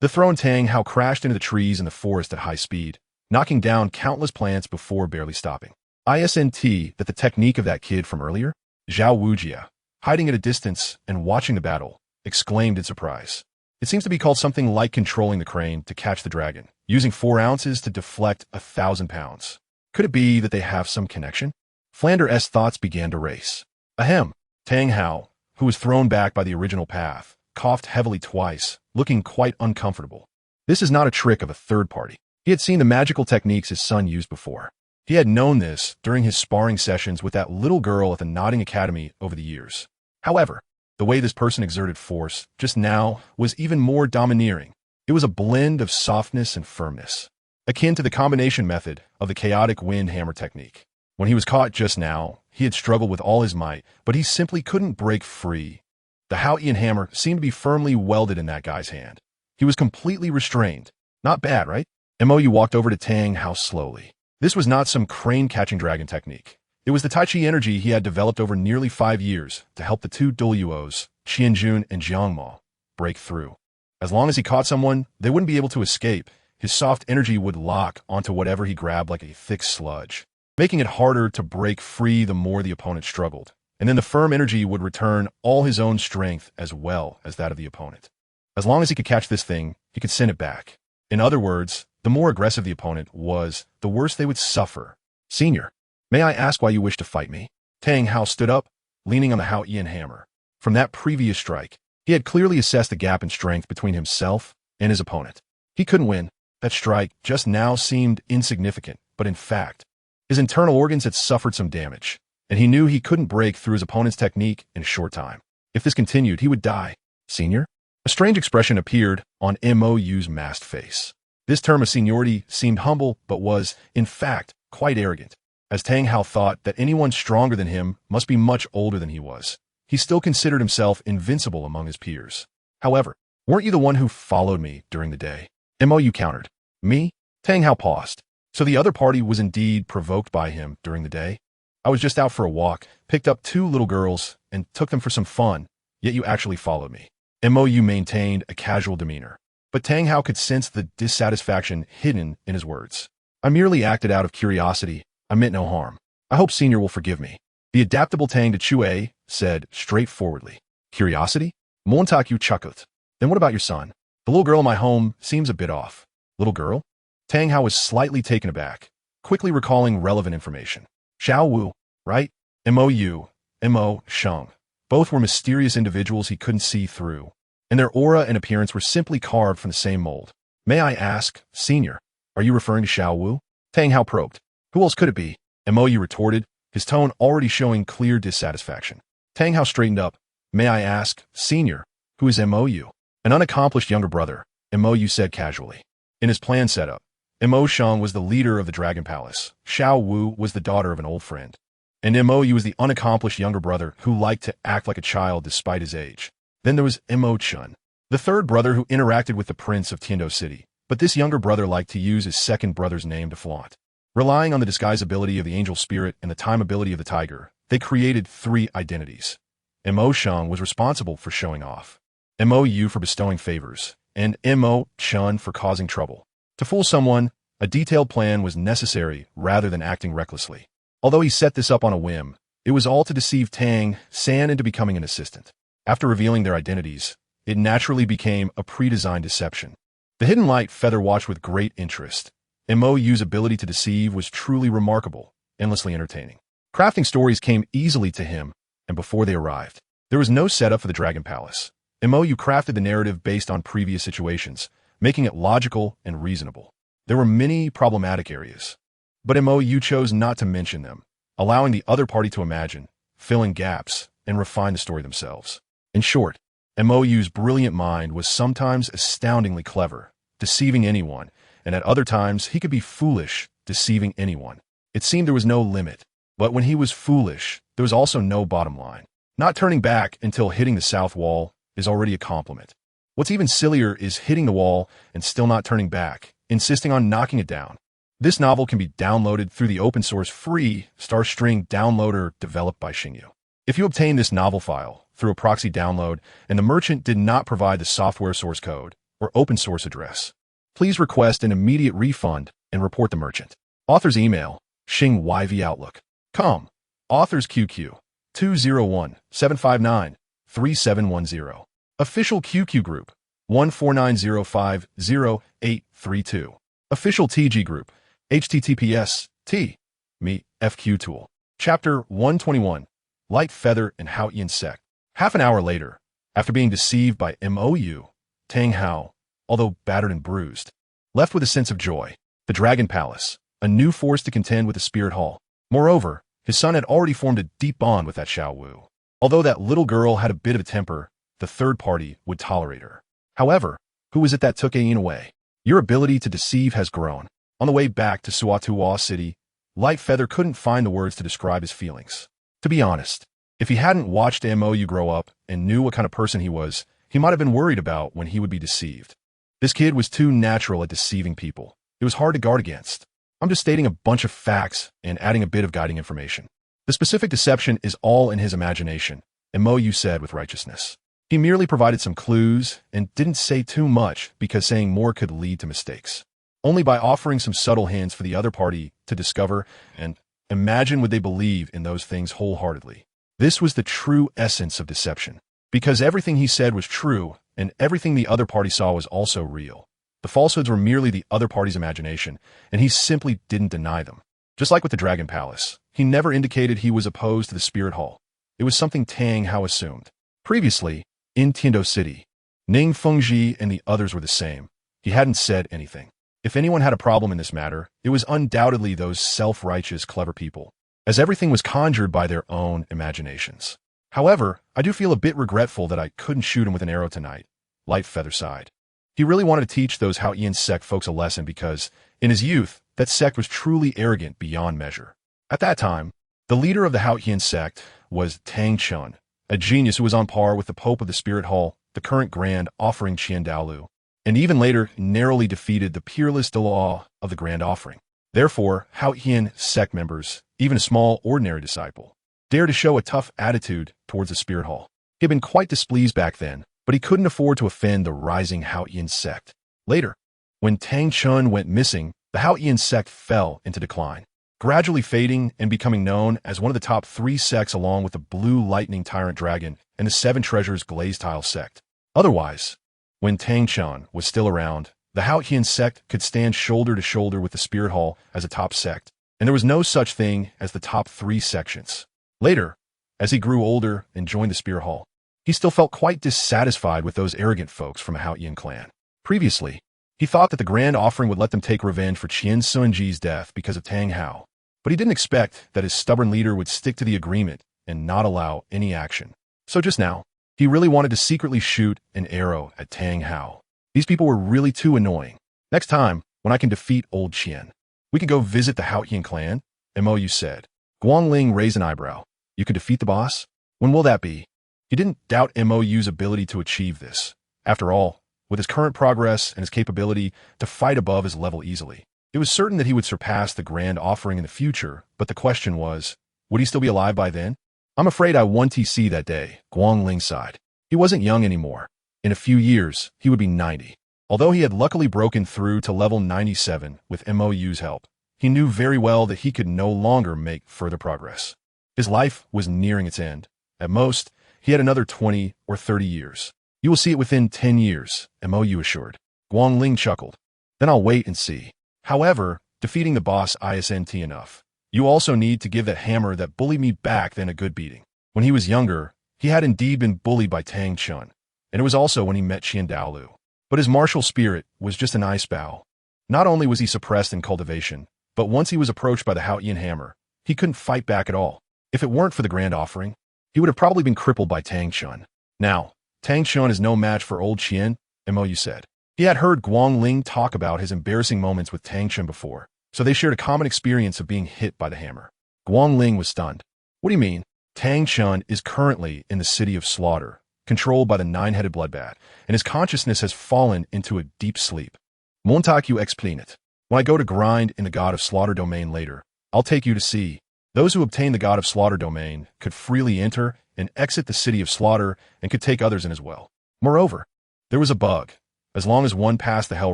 The thrown Tang Hao crashed into the trees in the forest at high speed, knocking down countless plants before barely stopping. Isn't that the technique of that kid from earlier? Zhao Wujia, hiding at a distance and watching the battle, exclaimed in surprise. It seems to be called something like controlling the crane to catch the dragon, using 4 ounces to deflect 1,000 pounds. Could it be that they have some connection? Flander's thoughts began to race. Ahem. Tang Hao, who was thrown back by the original path, coughed heavily twice, looking quite uncomfortable. This is not a trick of a third party. He had seen the magical techniques his son used before. He had known this during his sparring sessions with that little girl at the Nodding Academy over the years. However, the way this person exerted force just now was even more domineering. It was a blend of softness and firmness, akin to the combination method of the chaotic wind hammer technique. When he was caught just now, he had struggled with all his might, but he simply couldn't break free. The Haotian hammer seemed to be firmly welded in that guy's hand. He was completely restrained. Not bad, right? Mou walked over to Tang Hao slowly. This was not some crane-catching dragon technique. It was the Tai Chi energy he had developed over nearly 5 years to help the 2 Douluos, Qianjun and Jiangmo, break through. As long as he caught someone, they wouldn't be able to escape. His soft energy would lock onto whatever he grabbed like a thick sludge, making it harder to break free the more the opponent struggled. And then the firm energy would return all his own strength as well as that of the opponent. As long as he could catch this thing, he could send it back. In other words, the more aggressive the opponent was, the worse they would suffer. Senior, may I ask why you wish to fight me? Tang Hao stood up, leaning on the Haotian hammer. From that previous strike, he had clearly assessed the gap in strength between himself and his opponent. He couldn't win. That strike just now seemed insignificant, but in fact, his internal organs had suffered some damage, and he knew he couldn't break through his opponent's technique in a short time. If this continued, he would die. Senior? A strange expression appeared on Mou's masked face. This term of seniority seemed humble, but was, in fact, quite arrogant. As Tang Hao thought that anyone stronger than him must be much older than he was, he still considered himself invincible among his peers. However, weren't you the one who followed me during the day? Mou countered. Me? Tang Hao paused. So the other party was indeed provoked by him during the day? I was just out for a walk, picked up 2 little girls, and took them for some fun, yet you actually followed me. Mou maintained a casual demeanor, but Tang Hao could sense the dissatisfaction hidden in his words. I merely acted out of curiosity. I meant no harm. I hope Senior will forgive me. The adaptable Tang Chue said straightforwardly. Curiosity? Montaku chuckled. Then what about your son? The little girl in my home seems a bit off. Little girl? Tang Hao was slightly taken aback, quickly recalling relevant information. Xiao Wu, right? Mou, Mo Sheng. Both were mysterious individuals he couldn't see through, and their aura and appearance were simply carved from the same mold. May I ask, Senior, Are you referring to Xiao Wu? Tang Hao probed. Who else could it be? Mou retorted, his tone already showing clear dissatisfaction. Tang Hao straightened up. May I ask, Senior, who is Mou? An unaccomplished younger brother, Mou said casually. In his plan setup, Mo Shang was the leader of the Dragon Palace. Xiao Wu was the daughter of an old friend. And Mou was the unaccomplished younger brother who liked to act like a child despite his age. Then there was Mo Chun, the third brother who interacted with the prince of Tiando City, but this younger brother liked to use his second brother's name to flaunt. Relying on the disguise ability of the angel spirit and the time ability of the tiger, they created 3 identities. Mo Shang was responsible for showing off, Mou for bestowing favors, and Mo Chun for causing trouble. To fool someone, a detailed plan was necessary rather than acting recklessly. Although he set this up on a whim, it was all to deceive Tang San into becoming an assistant. After revealing their identities, it naturally became a pre-designed deception. The Hidden Light Feather watched with great interest. Mou's ability to deceive was truly remarkable, endlessly entertaining. Crafting stories came easily to him, and before they arrived, there was no setup for the Dragon Palace. Mou crafted the narrative based on previous situations, making it logical and reasonable. There were many problematic areas, but Mou chose not to mention them, allowing the other party to imagine, fill in gaps, and refine the story themselves. In short, Mou's brilliant mind was sometimes astoundingly clever, deceiving anyone, and at other times he could be foolish, deceiving anyone. It seemed there was no limit, but when he was foolish, there was also no bottom line. Not turning back until hitting the south wall is already a compliment. What's even sillier is hitting the wall and still not turning back, insisting on knocking it down. This novel can be downloaded through the open-source free Starstring downloader developed by Xingyu. If you obtain this novel file through a proxy download and the merchant did not provide the software source code or open-source address, please request an immediate refund and report the merchant. Author's email, xingyvoutlook.com. Author's QQ, 201-759-3710. Official QQ group, 149050832. Official TG group, https://t.me FQ tool. Chapter 121, Light Feather and Haotian Sect. Half an hour later, after being deceived by Mou, Tang Hao, although battered and bruised, left with a sense of joy. The Dragon Palace, a new force to contend with the Spirit Hall. Moreover, his son had already formed a deep bond with that Xiao Wu. Although that little girl had a bit of a temper, the third party would tolerate her. However, who was it that took Ayin away? Your ability to deceive has grown. On the way back to Suatuwa City, Light Feather couldn't find the words to describe his feelings. To be honest, if he hadn't watched Mou grow up and knew what kind of person he was, he might have been worried about when he would be deceived. This kid was too natural at deceiving people. It was hard to guard against. I'm just stating a bunch of facts and adding a bit of guiding information. The specific deception is all in his imagination, Mou said with righteousness. He merely provided some clues and didn't say too much because saying more could lead to mistakes. Only by offering some subtle hints for the other party to discover and imagine would they believe in those things wholeheartedly. This was the true essence of deception. Because everything he said was true and everything the other party saw was also real. The falsehoods were merely the other party's imagination, and he simply didn't deny them. Just like with the Dragon Palace, he never indicated he was opposed to the Spirit Hall. It was something Tang Hao assumed. Previously, in Tiando City, Ning Fengji and the others were the same. He hadn't said anything. If anyone had a problem in this matter, it was undoubtedly those self-righteous, clever people, as everything was conjured by their own imaginations. However, I do feel a bit regretful that I couldn't shoot him with an arrow tonight. Light Feather sighed. He really wanted to teach those Haotian sect folks a lesson because, in his youth, that sect was truly arrogant beyond measure. At that time, the leader of the Haotian sect was Tang Chun, a genius who was on par with the Pope of the Spirit Hall, the current Grand Offering Dalu, and even later narrowly defeated the peerless Dalu of the Grand Offering. Therefore, Haotian sect members, even a small, ordinary disciple, dared to show a tough attitude towards the Spirit Hall. He had been quite displeased back then, but he couldn't afford to offend the rising Haotian sect. Later, when Tang Chun went missing, the Haotian sect fell into decline, gradually fading and becoming known as one of the top 3 sects along with the Blue Lightning Tyrant Dragon and the 7 Treasures Glazed Tile sect. Otherwise, when Tang Chun was still around, the Haotian sect could stand shoulder to shoulder with the Spirit Hall as a top sect, and there was no such thing as the top 3 sections. Later, as he grew older and joined the Spirit Hall, he still felt quite dissatisfied with those arrogant folks from a Haotian clan. Previously, He thought that the grand offering would let them take revenge for Qian Sunji's death because of Tang Hao. But he didn't expect that his stubborn leader would stick to the agreement and not allow any action. So just now, he really wanted to secretly shoot an arrow at Tang Hao. These people were really too annoying. Next time, when I can defeat old Qian, we could go visit the Haotian clan, Mou said. Guangling raised an eyebrow. You could defeat the boss? When will that be? He didn't doubt Mou's ability to achieve this. After all, with his current progress and his capability to fight above his level easily, it was certain that he would surpass the grand offering in the future, but the question was, would he still be alive by then? I'm afraid I won TC that day, Guangling sighed. He wasn't young anymore. In a few years, he would be 90. Although he had luckily broken through to level 97 with Mou's help, he knew very well that he could no longer make further progress. His life was nearing its end. At most, he had another 20 or 30 years. You will see it within 10 years, Mou assured. Guangling chuckled. Then I'll wait and see. However, defeating the boss isn't enough. You also need to give that hammer that bullied me back then a good beating. When he was younger, he had indeed been bullied by Tang Chun, and it was also when he met Qian Dalu. But his martial spirit was just an ice bow. Not only was he suppressed in cultivation, but once he was approached by the Haotian hammer, he couldn't fight back at all. If it weren't for the grand offering, he would have probably been crippled by Tang Chun. Now, Tang Chun is no match for old Qian, Mou said. He had heard Guangling talk about his embarrassing moments with Tang Chun before, so they shared a common experience of being hit by the hammer. Guangling was stunned. What do you mean? Tang Chun is currently in the city of slaughter, controlled by the nine-headed bloodbat, and his consciousness has fallen into a deep sleep. Montague explain it. When I go to grind in the God of Slaughter domain later, I'll take you to see. Those who obtain the God of Slaughter domain could freely enter and exit the city of slaughter and could take others in as well. Moreover, there was a bug. As long as one passed the Hell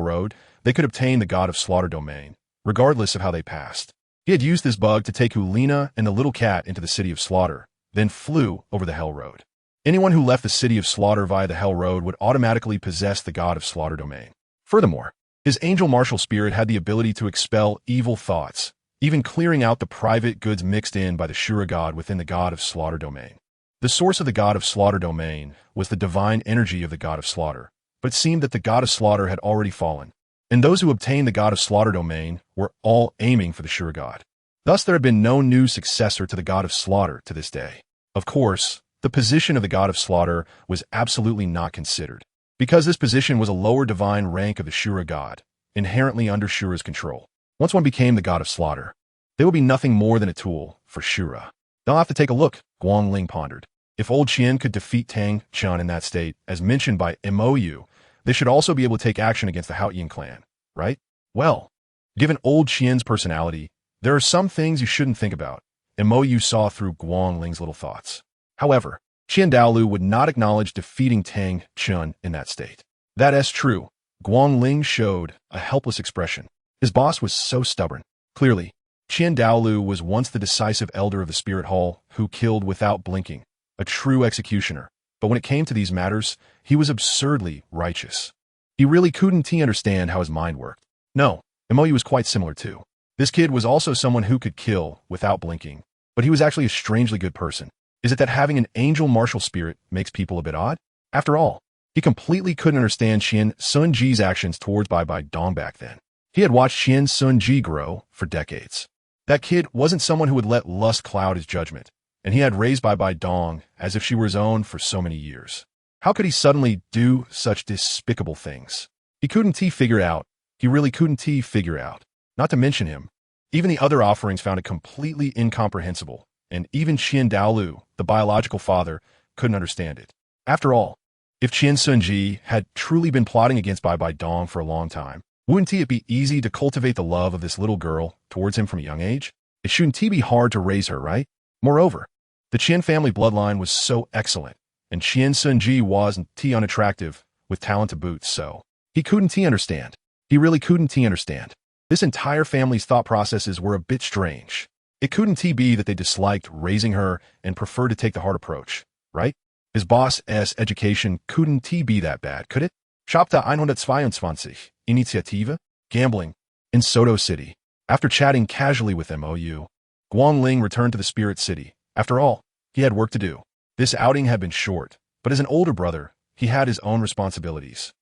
Road, they could obtain the God of Slaughter domain, regardless of how they passed. He had used this bug to take Hulina and the little cat into the city of slaughter, then flew over the Hell Road. Anyone who left the city of slaughter via the Hell Road would automatically possess the God of Slaughter domain. Furthermore, his angel martial spirit had the ability to expel evil thoughts, even clearing out the private goods mixed in by the Shura god within the God of Slaughter domain. The source of the God of Slaughter domain was the divine energy of the God of Slaughter, but it seemed that the God of Slaughter had already fallen, and those who obtained the God of Slaughter domain were all aiming for the Shura god. Thus there had been no new successor to the God of Slaughter to this day. Of course, the position of the God of Slaughter was absolutely not considered, because this position was a lower divine rank of the Shura god, inherently under Shura's control. Once one became the God of Slaughter, they would be nothing more than a tool for Shura. They'll have to take a look, Guangling pondered. If old Qian could defeat Tang Chun in that state, as mentioned by Mou, they should also be able to take action against the Haotian clan, right? Well, given old Qian's personality, there are some things you shouldn't think about, Mou saw through Guangling's little thoughts. However, Qian Dalu would not acknowledge defeating Tang Chun in that state. That is true. Guangling showed a helpless expression. His boss was so stubborn. Clearly, Qian Dalu was once the decisive elder of the Spirit Hall who killed without blinking, a true executioner. But when it came to these matters, he was absurdly righteous. He really couldn't understand how his mind worked. No, Mou was quite similar too. This kid was also someone who could kill without blinking, but he was actually a strangely good person. Is it that having an angel martial spirit makes people a bit odd? After all, he completely couldn't understand Qian Sunji's actions towards Bai Bai Dong back then. He had watched Qian Sunji grow for decades. That kid wasn't someone who would let lust cloud his judgment, and he had raised Bai Bai Dong as if she were his own for so many years. How could he suddenly do such despicable things? He couldn't figure out. He really couldn't figure out. Not to mention him. Even the other offerings found it completely incomprehensible, and even Qian Dalu, the biological father, couldn't understand it. After all, if Qian Sunji had truly been plotting against Bai Bai Dong for a long time, wouldn't it be easy to cultivate the love of this little girl towards him from a young age? It shouldn't be hard to raise her, right? Moreover, the Qian family bloodline was so excellent, and Qian Sunji wasn't unattractive, with talent to boot, so he couldn't understand. He really couldn't understand. This entire family's thought processes were a bit strange. It couldn't be that they disliked raising her and preferred to take the hard approach, right? His boss's education couldn't be that bad, could it? Chapter 122, Initiative, Gambling, in Soto City. After chatting casually with Mou, Guangling returned to the Spirit City. After all, he had work to do. This outing had been short, but as an older brother, he had his own responsibilities.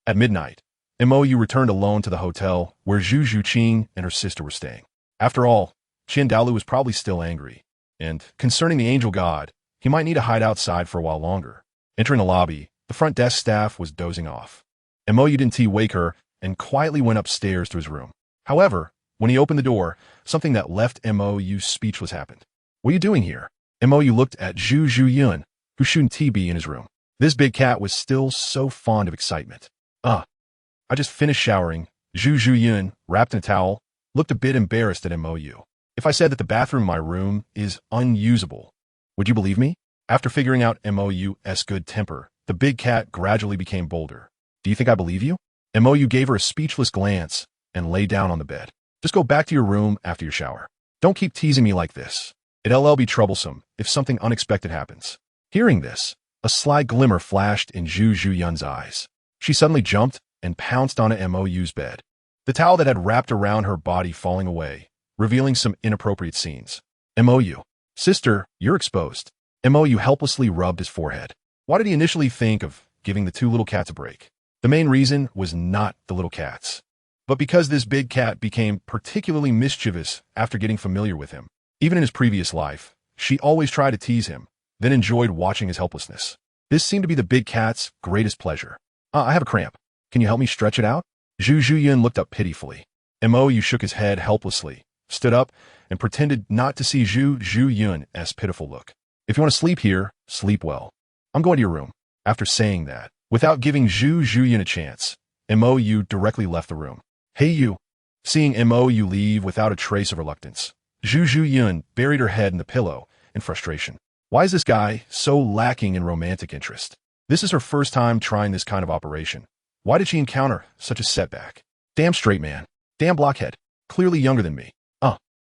At midnight, Mo Yu returned alone to the hotel where Zhu Zhuqing and her sister were staying. After all, Dalu was probably still angry, and, concerning the angel god, he might need to hide outside for a while longer. Entering the lobby, the front desk staff was dozing off. Mo Yu didn't wake her and quietly went upstairs to his room. However, when he opened the door, something that left Mo Yu speechless happened. "What are you doing here?" Mo Yu looked at Zhu Zhuyun, who shooting TB in his room. This big cat was still so fond of excitement. I just finished showering." Zhu Zhuyun, wrapped in a towel, looked a bit embarrassed at Mo Yu. "If I said that the bathroom in my room is unusable, would you believe me?" After figuring out Mo Yu's good temper, the big cat gradually became bolder. "Do you think I believe you?" Mo Yu gave her a speechless glance and lay down on the bed. "Just go back to your room after your shower. Don't keep teasing me like this. It'll be troublesome if something unexpected happens." Hearing this, a sly glimmer flashed in Zhu Zhuyun's eyes. She suddenly jumped and pounced onto Mo Yu's bed, the towel that had wrapped around her body falling away, revealing some inappropriate scenes. "Mo Yu, sister, you're exposed." Mo Yu helplessly rubbed his forehead. Why did he initially think of giving the two little cats a break? The main reason was not the little cats, but because this big cat became particularly mischievous after getting familiar with him. Even in his previous life, she always tried to tease him, then enjoyed watching his helplessness. This seemed to be the big cat's greatest pleasure. I have a cramp. Can you help me stretch it out?" Zhu Zhuyun looked up pitifully. Mo Yu shook his head helplessly, stood up, and pretended not to see Zhu Zhuyun's pitiful look. "If you want to sleep here, sleep well. I'm going to your room." After saying that, without giving Zhu Zhuyun a chance, Mo Yu directly left the room. "Hey you." Seeing Mo Yu leave without a trace of reluctance, Zhu Zhuyun buried her head in the pillow in frustration. Why is this guy so lacking in romantic interest? This is her first time trying this kind of operation. Why did she encounter such a setback? Damn straight man. Damn blockhead. Clearly younger than me.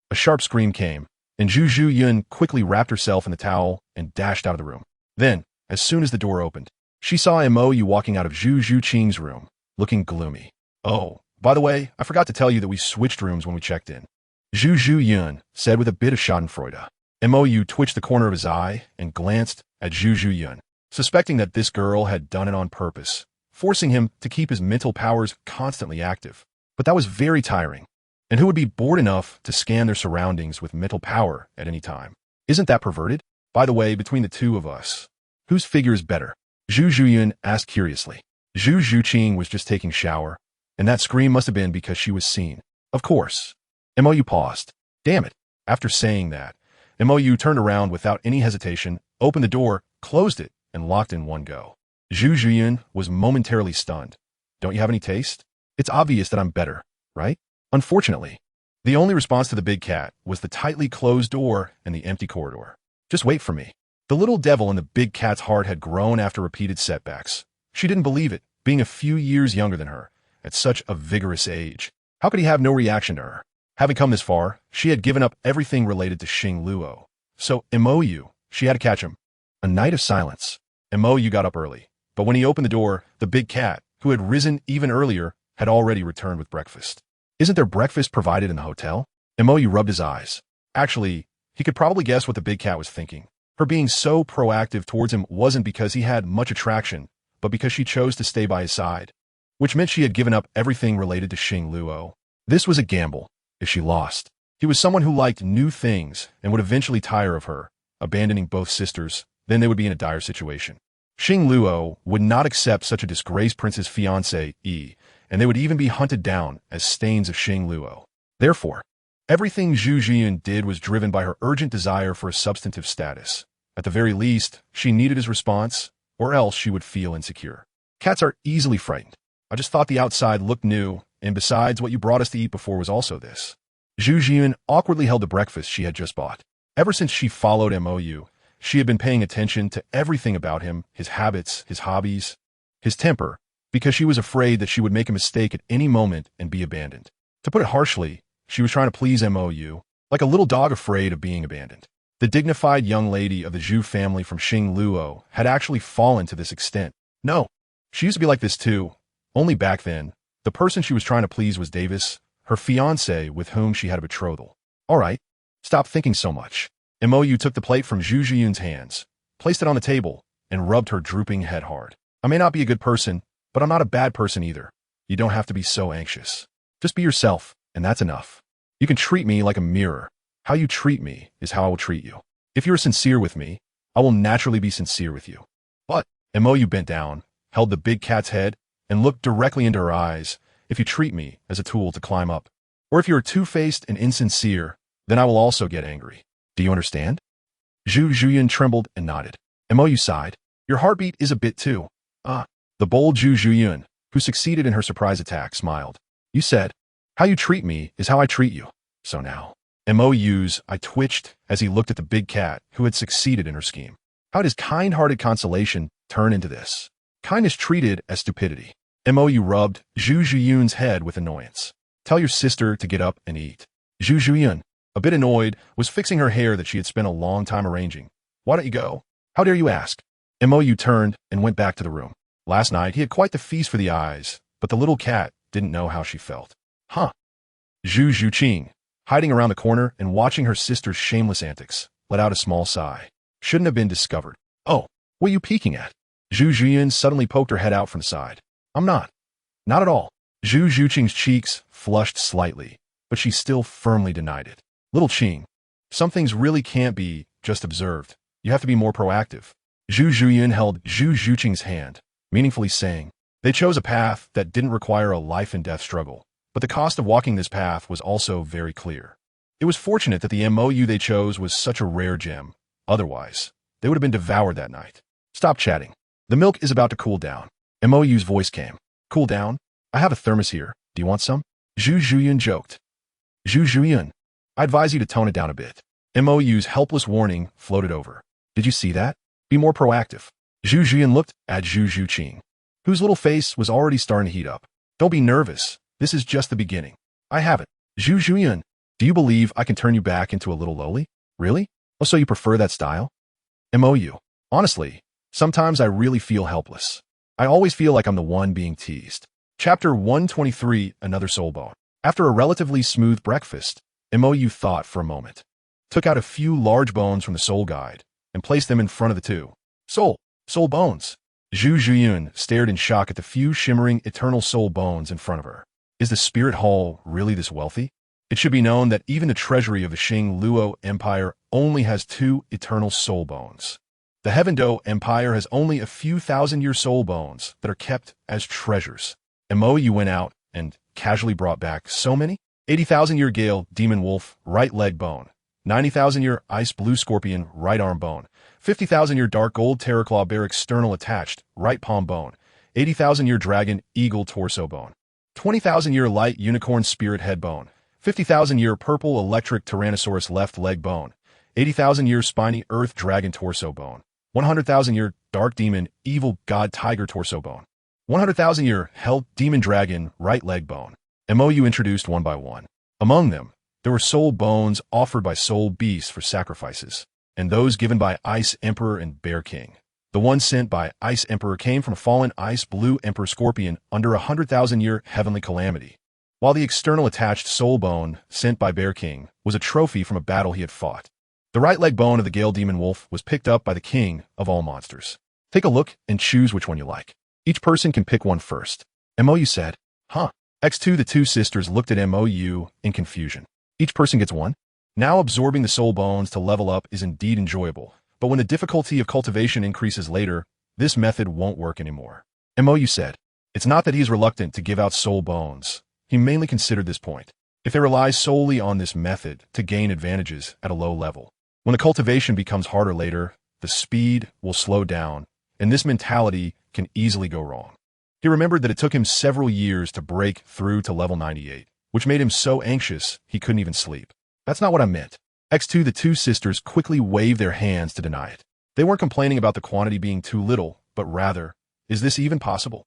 A sharp scream came, and Zhu Zhuyun quickly wrapped herself in the towel and dashed out of the room. Then, as soon as the door opened, she saw Mo Yu walking out of Zhu Zhuqing's room, looking gloomy. "Oh, by the way, I forgot to tell you that we switched rooms when we checked in," Zhu Zhuyun said with a bit of schadenfreude. Mo Yu twitched the corner of his eye and glanced at Zhu Zhuyun, suspecting that this girl had done it on purpose, forcing him to keep his mental powers constantly active. But that was very tiring. And who would be bored enough to scan their surroundings with mental power at any time? Isn't that perverted? By the way, between the two of us, whose figure is better? Zhu Zhuyun asked curiously. Zhu Zhuqing was just taking shower, and that scream must have been because she was seen. Of course. Mo Yu paused. Damn it. After saying that, Mo Yu turned around without any hesitation, opened the door, closed it, and locked in one go. Zhu Zhuyun was momentarily stunned. "Don't you have any taste? It's obvious that I'm better, right?" Unfortunately, the only response to the big cat was the tightly closed door and the empty corridor. "Just wait for me." The little devil in the big cat's heart had grown after repeated setbacks. She didn't believe it, being a few years younger than her, at such a vigorous age. How could he have no reaction to her? Having come this far, she had given up everything related to Xing Luo. So, Mo Yu, she had to catch him. A night of silence. Mo Yu got up early, but when he opened the door, the big cat, who had risen even earlier, had already returned with breakfast. Isn't there breakfast provided in the hotel? Mo Yu rubbed his eyes. Actually, he could probably guess what the big cat was thinking. Her being so proactive towards him wasn't because he had much attraction, but because she chose to stay by his side, which meant she had given up everything related to Xing Luo. This was a gamble. If she lost, he was someone who liked new things and would eventually tire of her, abandoning both sisters. Then they would be in a dire situation. Xing Luo would not accept such a disgraced prince's fiancée, and they would even be hunted down as stains of Xing Luo. Therefore, everything Zhu Zhiyun did was driven by her urgent desire for a substantive status. At the very least, she needed his response, or else she would feel insecure. Cats are easily frightened. I just thought the outside looked new, and besides, what you brought us to eat before was also this. Zhu Zhiyun awkwardly held the breakfast she had just bought. Ever since she followed Mo Yu, she had been paying attention to everything about him, his habits, his hobbies, his temper, because she was afraid that she would make a mistake at any moment and be abandoned. To put it harshly, she was trying to please Mo Yu, like a little dog afraid of being abandoned. The dignified young lady of the Zhu family from Xing Luo had actually fallen to this extent. No, she used to be like this too, only back then, the person she was trying to please was Davis, her fiancé with whom she had a betrothal. All right, stop thinking so much. Mo Yu took the plate from Zhu Zhiyun's hands, placed it on the table, and rubbed her drooping head hard. I may not be a good person, but I'm not a bad person either. You don't have to be so anxious. Just be yourself, and that's enough. You can treat me like a mirror. How you treat me is how I will treat you. If you're sincere with me, I will naturally be sincere with you. But Mo bent down, held the big cat's head, and looked directly into her eyes. If you treat me as a tool to climb up, or if you're two-faced and insincere, then I will also get angry. Do you understand? Zhu Zhuyan trembled and nodded. Mo sighed. Your heartbeat is a bit too. The bold Zhu Zhuyan, who succeeded in her surprise attack, smiled. You said, how you treat me is how I treat you. So now. Mo's I twitched as he looked at the big cat who had succeeded in her scheme. How did his kind-hearted consolation turn into this? Kindness treated as stupidity. Mo rubbed Zhu Zhuyan's head with annoyance. Tell your sister to get up and eat. Zhu Zhuyan, a bit annoyed, was fixing her hair that she had spent a long time arranging. Why don't you go? How dare you ask? Mo turned and went back to the room. Last night he had quite the feast for the eyes, but the little cat didn't know how she felt. Huh. Zhu Zhuqing, hiding around the corner and watching her sister's shameless antics, let out a small sigh. Shouldn't have been discovered. Oh, what are you peeking at? Zhu Zhuyan suddenly poked her head out from the side. I'm not. Not at all. Zhu Zhuqing's cheeks flushed slightly, but she still firmly denied it. Little Qing, some things really can't be just observed. You have to be more proactive. Zhu Zhuyan held Zhu Zhuqing's hand, meaningfully saying, they chose a path that didn't require a life-and-death struggle, but the cost of walking this path was also very clear. It was fortunate that the MOU they chose was such a rare gem. Otherwise, they would have been devoured that night. Stop chatting. The milk is about to cool down. MOU's voice came. Cool down? I have a thermos here. Do you want some? Zhu Zhuyan joked. Zhu Zhuyan, I advise you to tone it down a bit. MOU's helpless warning floated over. Did you see that? Be more proactive. Zhu Zhuyan looked at Zhu Zhuqing, whose little face was already starting to heat up. Don't be nervous. This is just the beginning. I have it. Zhu Zhuyan, do you believe I can turn you back into a little lowly? Really? Oh, so you prefer that style? MOU. Honestly, sometimes I really feel helpless. I always feel like I'm the one being teased. Chapter 123, Another Soul Bone. After a relatively smooth breakfast, MOU thought for a moment, took out a few large bones from the soul guide, and placed them in front of the two. Soul bones. Zhu Zhuyan stared in shock at the few shimmering eternal soul bones in front of her. Is the spirit hall really this wealthy? It should be known that even the treasury of the Xing Luo Empire only has 2 eternal soul bones. The Heaven-Do Empire has only a few thousand-year soul bones that are kept as treasures. MOU went out and casually brought back so many? 80,000-year Gale Demon Wolf right leg bone, 90,000-year Ice Blue Scorpion right arm bone, 50,000-year Dark Gold Terraclaw Bear external attached right palm bone, 80,000-year Dragon Eagle torso bone, 20,000-year Light Unicorn Spirit head bone, 50,000-year Purple Electric Tyrannosaurus left leg bone, 80,000-year Spiny Earth Dragon torso bone, 100,000-year Dark Demon Evil God Tiger torso bone, 100,000-year Hell Demon Dragon right leg bone. MOU introduced one by one. Among them, there were soul bones offered by soul beasts for sacrifices, and those given by Ice Emperor and Bear King. The one sent by Ice Emperor came from a fallen Ice Blue Emperor Scorpion under 100,000-year heavenly calamity, while the external attached soul bone sent by Bear King was a trophy from a battle he had fought. The right leg bone of the Gale Demon Wolf was picked up by the king of all monsters. Take a look and choose which one you like. Each person can pick one first. MOU said, huh. X2 the two sisters looked at MOU in confusion. Each person gets one? Now absorbing the soul bones to level up is indeed enjoyable, but when the difficulty of cultivation increases later, this method won't work anymore. MOU said, it's not that he's reluctant to give out soul bones. He mainly considered this point. If they rely solely on this method to gain advantages at a low level, when the cultivation becomes harder later, the speed will slow down, and this mentality can easily go wrong. He remembered that it took him several years to break through to level 98, which made him so anxious he couldn't even sleep. That's not what I meant. X2 the two sisters quickly waved their hands to deny it. They weren't complaining about the quantity being too little, but rather, is this even possible?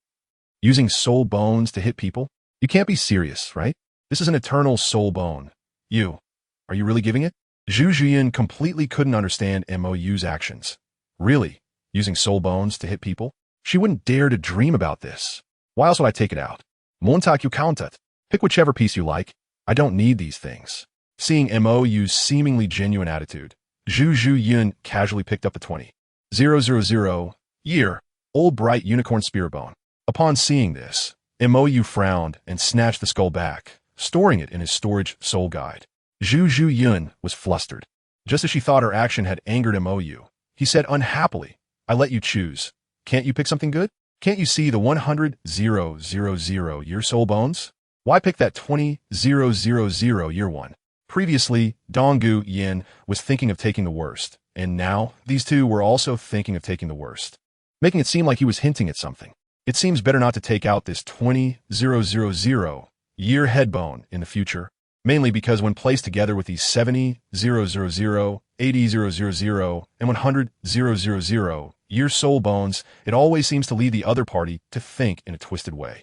Using soul bones to hit people? You can't be serious, right? This is an eternal soul bone. Are you really giving it? Zhu Zhuyan completely couldn't understand MOU's actions. Really? Using soul bones to hit people? She wouldn't dare to dream about this. Why else would I take it out? Montak you count it. Pick whichever piece you like. I don't need these things. Seeing MOU's seemingly genuine attitude, Zhu Zhuyan casually picked up the 20,000 year old bright unicorn spear bone. Upon seeing this, MOU frowned and snatched the skull back, storing it in his storage soul guide. Zhu Yun was flustered. Just as she thought her action had angered MOU, he said unhappily, I let you choose. Can't you pick something good? Can't you see the 100,000 year soul bones? Why pick that 20,000 year one? Previously, Donggu Yin was thinking of taking the worst, and now these two were also thinking of taking the worst, making it seem like he was hinting at something. It seems better not to take out this 20,000 year head bone in the future, mainly because when placed together with these 70,000, 80,000, and 100,000 year soul bones, it always seems to lead the other party to think in a twisted way.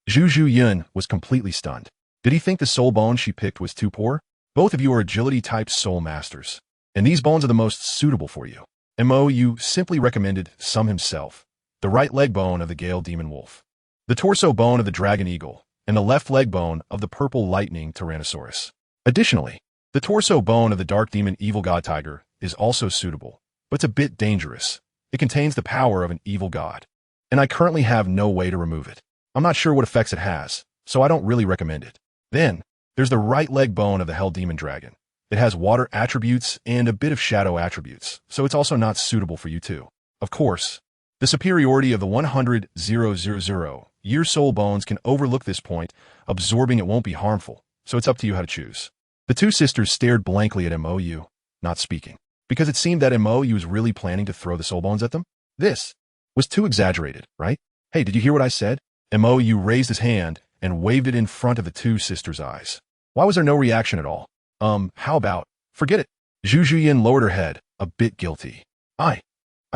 Zhu Yun was completely stunned. Did he think the soul bone she picked was too poor? Both of you are agility-type soul masters, and these bones are the most suitable for you. MOU simply recommended some himself, the right leg bone of the Gale Demon Wolf, the torso bone of the Dragon Eagle, and the left leg bone of the Purple Lightning Tyrannosaurus. Additionally, the torso bone of the Dark Demon Evil God Tiger is also suitable, but it's a bit dangerous. It contains the power of an evil god, and I currently have no way to remove it. I'm not sure what effects it has, so I don't really recommend it. Then, there's the right leg bone of the Hell Demon Dragon. It has water attributes and a bit of shadow attributes, so it's also not suitable for you too. Of course, the superiority of the 100,000 year soul bones can overlook this point, absorbing it won't be harmful, so it's up to you how to choose. The two sisters stared blankly at MOU, not speaking, because it seemed that MOU was really planning to throw the soul bones at them. This was too exaggerated, right? Hey, did you hear what I said? MOU raised his hand and waved it in front of the two sisters' eyes. Why was there no reaction at all? How about, forget it. Zhu Yin lowered her head, a bit guilty. I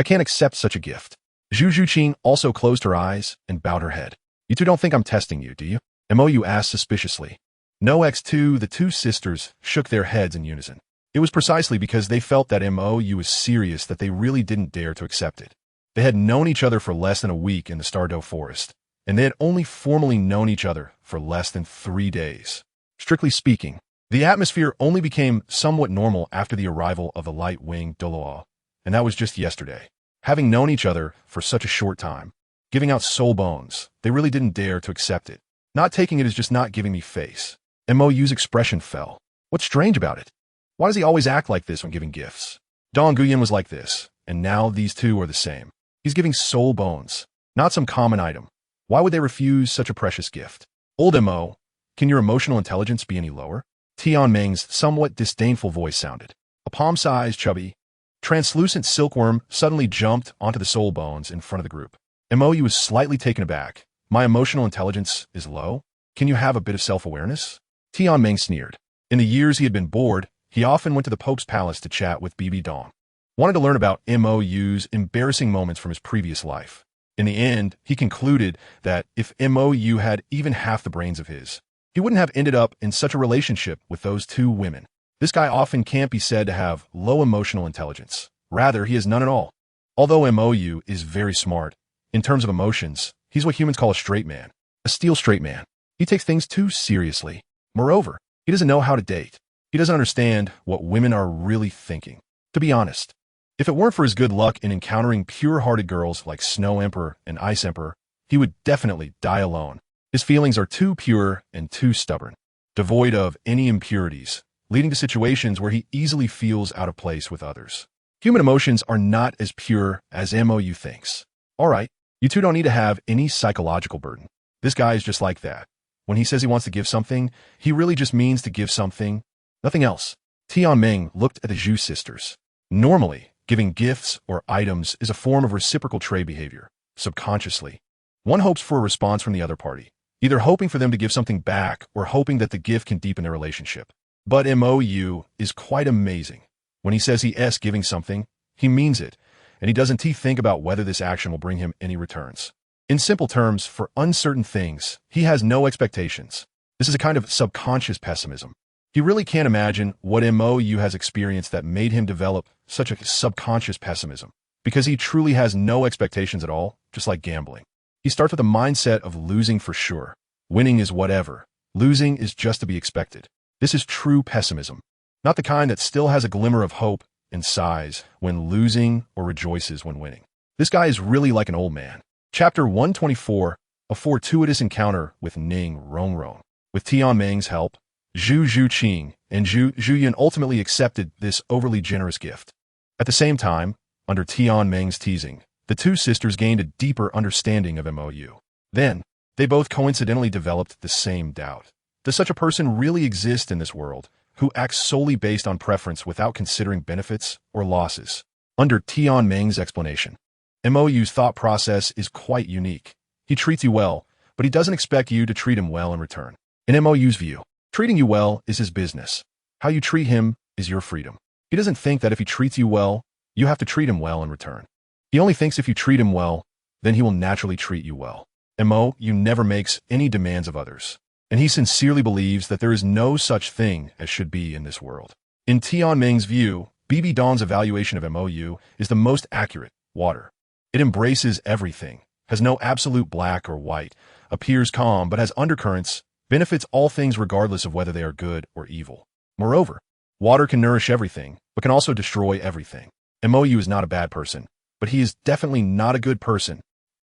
can't accept such a gift. Zhu Qing also closed her eyes and bowed her head. You two don't think I'm testing you, do you? MOU asked suspiciously. No X2, the two sisters shook their heads in unison. It was precisely because they felt that MOU was serious that they really didn't dare to accept it. They had known each other for less than a week in the Stardow Forest, and they had only formally known each other for less than 3 days. Strictly speaking, the atmosphere only became somewhat normal after the arrival of the light-winged Douluo, and that was just yesterday. Having known each other for such a short time, giving out soul bones, they really didn't dare to accept it. Not taking it is just not giving me face. MOU's expression fell. What's strange about it? Why does he always act like this when giving gifts? Dong Guyan was like this, and now these two are the same. He's giving soul bones, not some common item. Why would they refuse such a precious gift? Old MO, can your emotional intelligence be any lower? Tian Ming's somewhat disdainful voice sounded. A palm-sized, chubby, translucent silkworm suddenly jumped onto the soul bones in front of the group. MOU was slightly taken aback. My emotional intelligence is low? Can you have a bit of self-awareness? Tian Ming sneered. In the years he had been bored, he often went to the Pope's palace to chat with BB Dong. Wanted to learn about MOU's embarrassing moments from his previous life. In the end, he concluded that if MOU had even half the brains of his, he wouldn't have ended up in such a relationship with those two women. This guy often can't be said to have low emotional intelligence. Rather, he has none at all. Although MOU is very smart, in terms of emotions, he's what humans call a straight man. A steel straight man. He takes things too seriously. Moreover, he doesn't know how to date. He doesn't understand what women are really thinking. To be honest, if it weren't for his good luck in encountering pure-hearted girls like Snow Emperor and Ice Emperor, he would definitely die alone. His feelings are too pure and too stubborn, devoid of any impurities, leading to situations where he easily feels out of place with others. Human emotions are not as pure as MOU thinks. All right, you two don't need to have any psychological burden. This guy is just like that. When he says he wants to give something, he really just means to give something, nothing else. Tian Ming looked at the Zhu sisters. Normally, giving gifts or items is a form of reciprocal trade behavior. Subconsciously, one hopes for a response from the other party, either hoping for them to give something back or hoping that the gift can deepen their relationship. But MOU is quite amazing. When he says he is giving something, he means it, and he doesn't think about whether this action will bring him any returns. In simple terms, for uncertain things, he has no expectations. This is a kind of subconscious pessimism. He really can't imagine what MOU has experienced that made him develop such a subconscious pessimism, because he truly has no expectations at all, just like gambling. He starts with a mindset of losing for sure. Winning is whatever. Losing is just to be expected. This is true pessimism, not the kind that still has a glimmer of hope and sighs when losing or rejoices when winning. This guy is really like an old man. Chapter 124, a fortuitous encounter with Ning Rongrong. With Tianmeng's help, Zhu Zhuqing and Zhu Zhuyan ultimately accepted this overly generous gift. At the same time, under Tianmeng's teasing, the two sisters gained a deeper understanding of MOU. Then, they both coincidentally developed the same doubt. Does such a person really exist in this world, who acts solely based on preference without considering benefits or losses? Under Tianmeng's explanation, MOU's thought process is quite unique. He treats you well, but he doesn't expect you to treat him well in return. In MOU's view, treating you well is his business. How you treat him is your freedom. He doesn't think that if he treats you well, you have to treat him well in return. He only thinks if you treat him well, then he will naturally treat you well. MOU never makes any demands of others, and he sincerely believes that there is no such thing as should be in this world. In Tianmeng's view, BB Dawn's evaluation of MOU is the most accurate. Water. It embraces everything, has no absolute black or white, appears calm but has undercurrents, benefits all things regardless of whether they are good or evil. Moreover, water can nourish everything, but can also destroy everything. MOU is not a bad person, but he is definitely not a good person.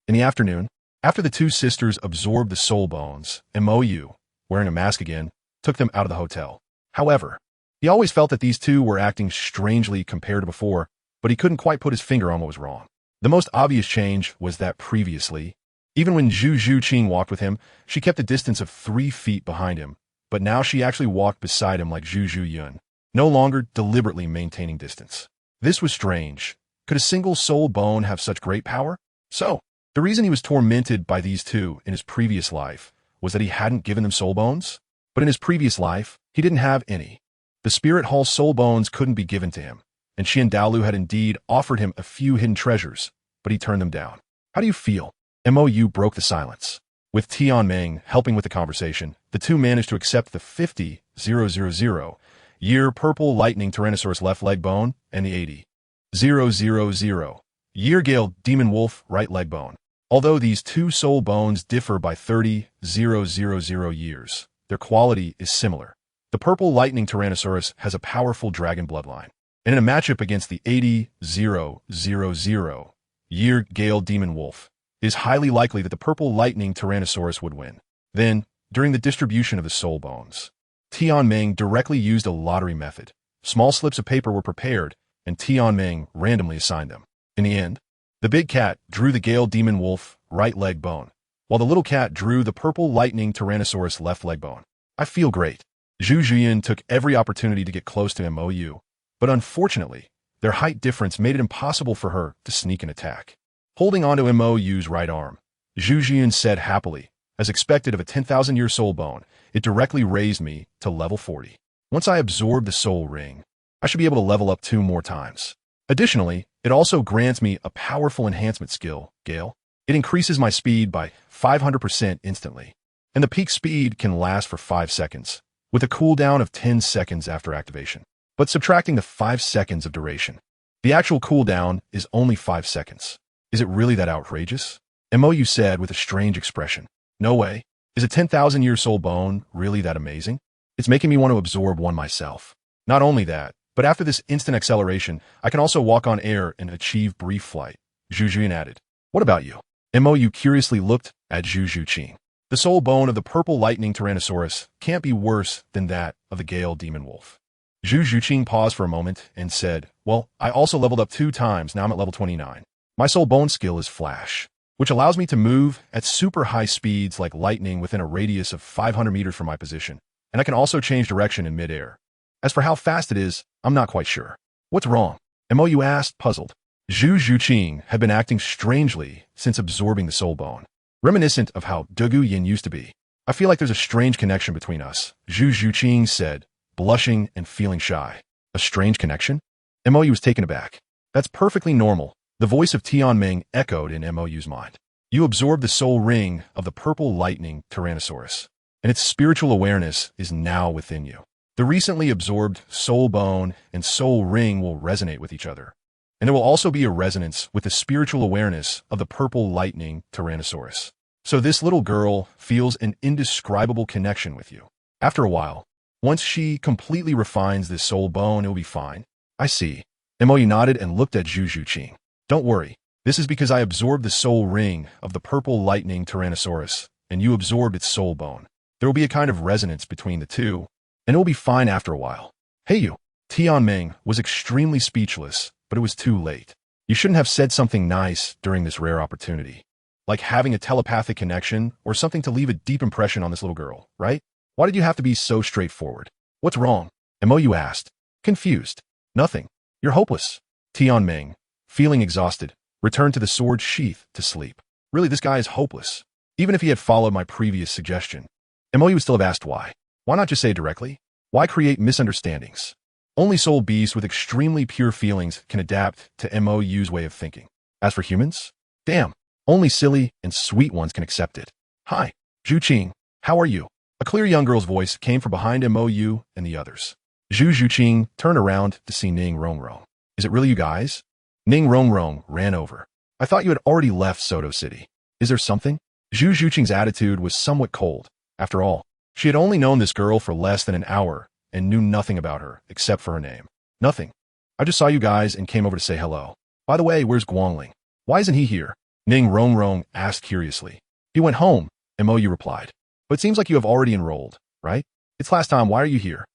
In the afternoon, after the two sisters absorbed the soul bones, MOU, wearing a mask again, took them out of the hotel. However, he always felt that these two were acting strangely compared to before, but he couldn't quite put his finger on what was wrong. The most obvious change was that previously, even when Zhu Zhuqing walked with him, she kept a distance of 3 feet behind him, but now she actually walked beside him like Zhu Zhuyun, no longer deliberately maintaining distance. This was strange. Could a single soul bone have such great power? So, the reason he was tormented by these two in his previous life was that he hadn't given them soul bones? But in his previous life, he didn't have any. The Spirit Hall soul bones couldn't be given to him, and she and Dalu had indeed offered him a few hidden treasures, but he turned them down. How do you feel? MOU broke the silence. With Tianmeng helping with the conversation, the two managed to accept the 50,000-year purple lightning Tyrannosaurus left leg bone and the 80,000-year Gale demon wolf right leg bone. Although these two soul bones differ by 30,000 years, their quality is similar. The purple lightning Tyrannosaurus has a powerful dragon bloodline, and in a matchup against the 80,000-year Gale demon wolf, it is highly likely that the purple lightning Tyrannosaurus would win. Then, during the distribution of the soul bones, Tianmeng directly used a lottery method. Small slips of paper were prepared, and Tianmeng randomly assigned them. In the end, the big cat drew the Gale demon wolf right leg bone, while the little cat drew the purple lightning Tyrannosaurus left leg bone. I feel great. Zhu Zhuyan took every opportunity to get close to MOU, but unfortunately, their height difference made it impossible for her to sneak an attack. Holding onto MOU's right arm, Zhu Zhuyan said happily, as expected of a 10,000-year soul bone, it directly raised me to level 40. Once I absorb the soul ring, I should be able to level up 2 more times. Additionally, it also grants me a powerful enhancement skill, Gale. It increases my speed by 500% instantly, and the peak speed can last for 5 seconds, with a cooldown of 10 seconds after activation. But subtracting the 5 seconds of duration, the actual cooldown is only 5 seconds. Is it really that outrageous? MOU said with a strange expression. No way. Is a 10,000-year soul bone really that amazing? It's making me want to absorb one myself. Not only that, but after this instant acceleration, I can also walk on air and achieve brief flight. Zhu Zhuyan added. What about you? MOU curiously looked at Zhu Zhuqing. The soul bone of the purple lightning Tyrannosaurus can't be worse than that of the Gale demon wolf. Zhu Zhuqing paused for a moment and said, well, I also leveled up 2 times, now I'm at level 29. My soul bone skill is Flash, which allows me to move at super high speeds like lightning within a radius of 500 meters from my position, and I can also change direction in midair. As for how fast it is, I'm not quite sure. What's wrong? MOU asked, puzzled. Zhu Zhuqing had been acting strangely since absorbing the soul bone, reminiscent of how Dogu Yin used to be. I feel like there's a strange connection between us, Zhu Zhuqing said, blushing and feeling shy. A strange connection? MOU was taken aback. That's perfectly normal. The voice of Tianmeng echoed in MOU's mind. You absorbed the soul ring of the purple lightning Tyrannosaurus, and its spiritual awareness is now within you. The recently absorbed soul bone and soul ring will resonate with each other, and there will also be a resonance with the spiritual awareness of the purple lightning Tyrannosaurus. So this little girl feels an indescribable connection with you. After a while, once she completely refines this soul bone, it will be fine. I see. MOU nodded and looked at Zhu Zhuqing. Don't worry, This is because I absorbed the soul ring of the purple lightning Tyrannosaurus, and you absorbed its soul bone. There will be a kind of resonance between the two, and it will be fine after a while. Hey you. Tianming was extremely speechless, but it was too late. You shouldn't have said something nice during this rare opportunity. Like having a telepathic connection or something to leave a deep impression on this little girl, right? Why did you have to be so straightforward? What's wrong? Mo asked. Confused. Nothing. You're hopeless. Tianming, feeling exhausted, returned to the sword sheath to sleep. Really, this guy is hopeless. Even if he had followed my previous suggestion. Mo would still have asked why. Why not just say it directly? Why create misunderstandings? Only soul beasts with extremely pure feelings can adapt to Mou's way of thinking. As for humans? Damn, only silly and sweet ones can accept it. Hi, Zhu, how are you? A clear young girl's voice came from behind Mou and the others. Zhu turned around to see Ning Rongrong. Is it really you guys? Ning Rongrong ran over. I thought you had already left Soto City. Is there something? Zhu attitude was somewhat cold. After all, she had only known this girl for less than an hour and knew nothing about her except for her name. Nothing. I just saw you guys and came over to say hello. By the way, where's Guangling? Why isn't he here? Ning Rongrong asked curiously. He went home, Mou replied. But it seems like you have already enrolled, right? It's last time, why are you here?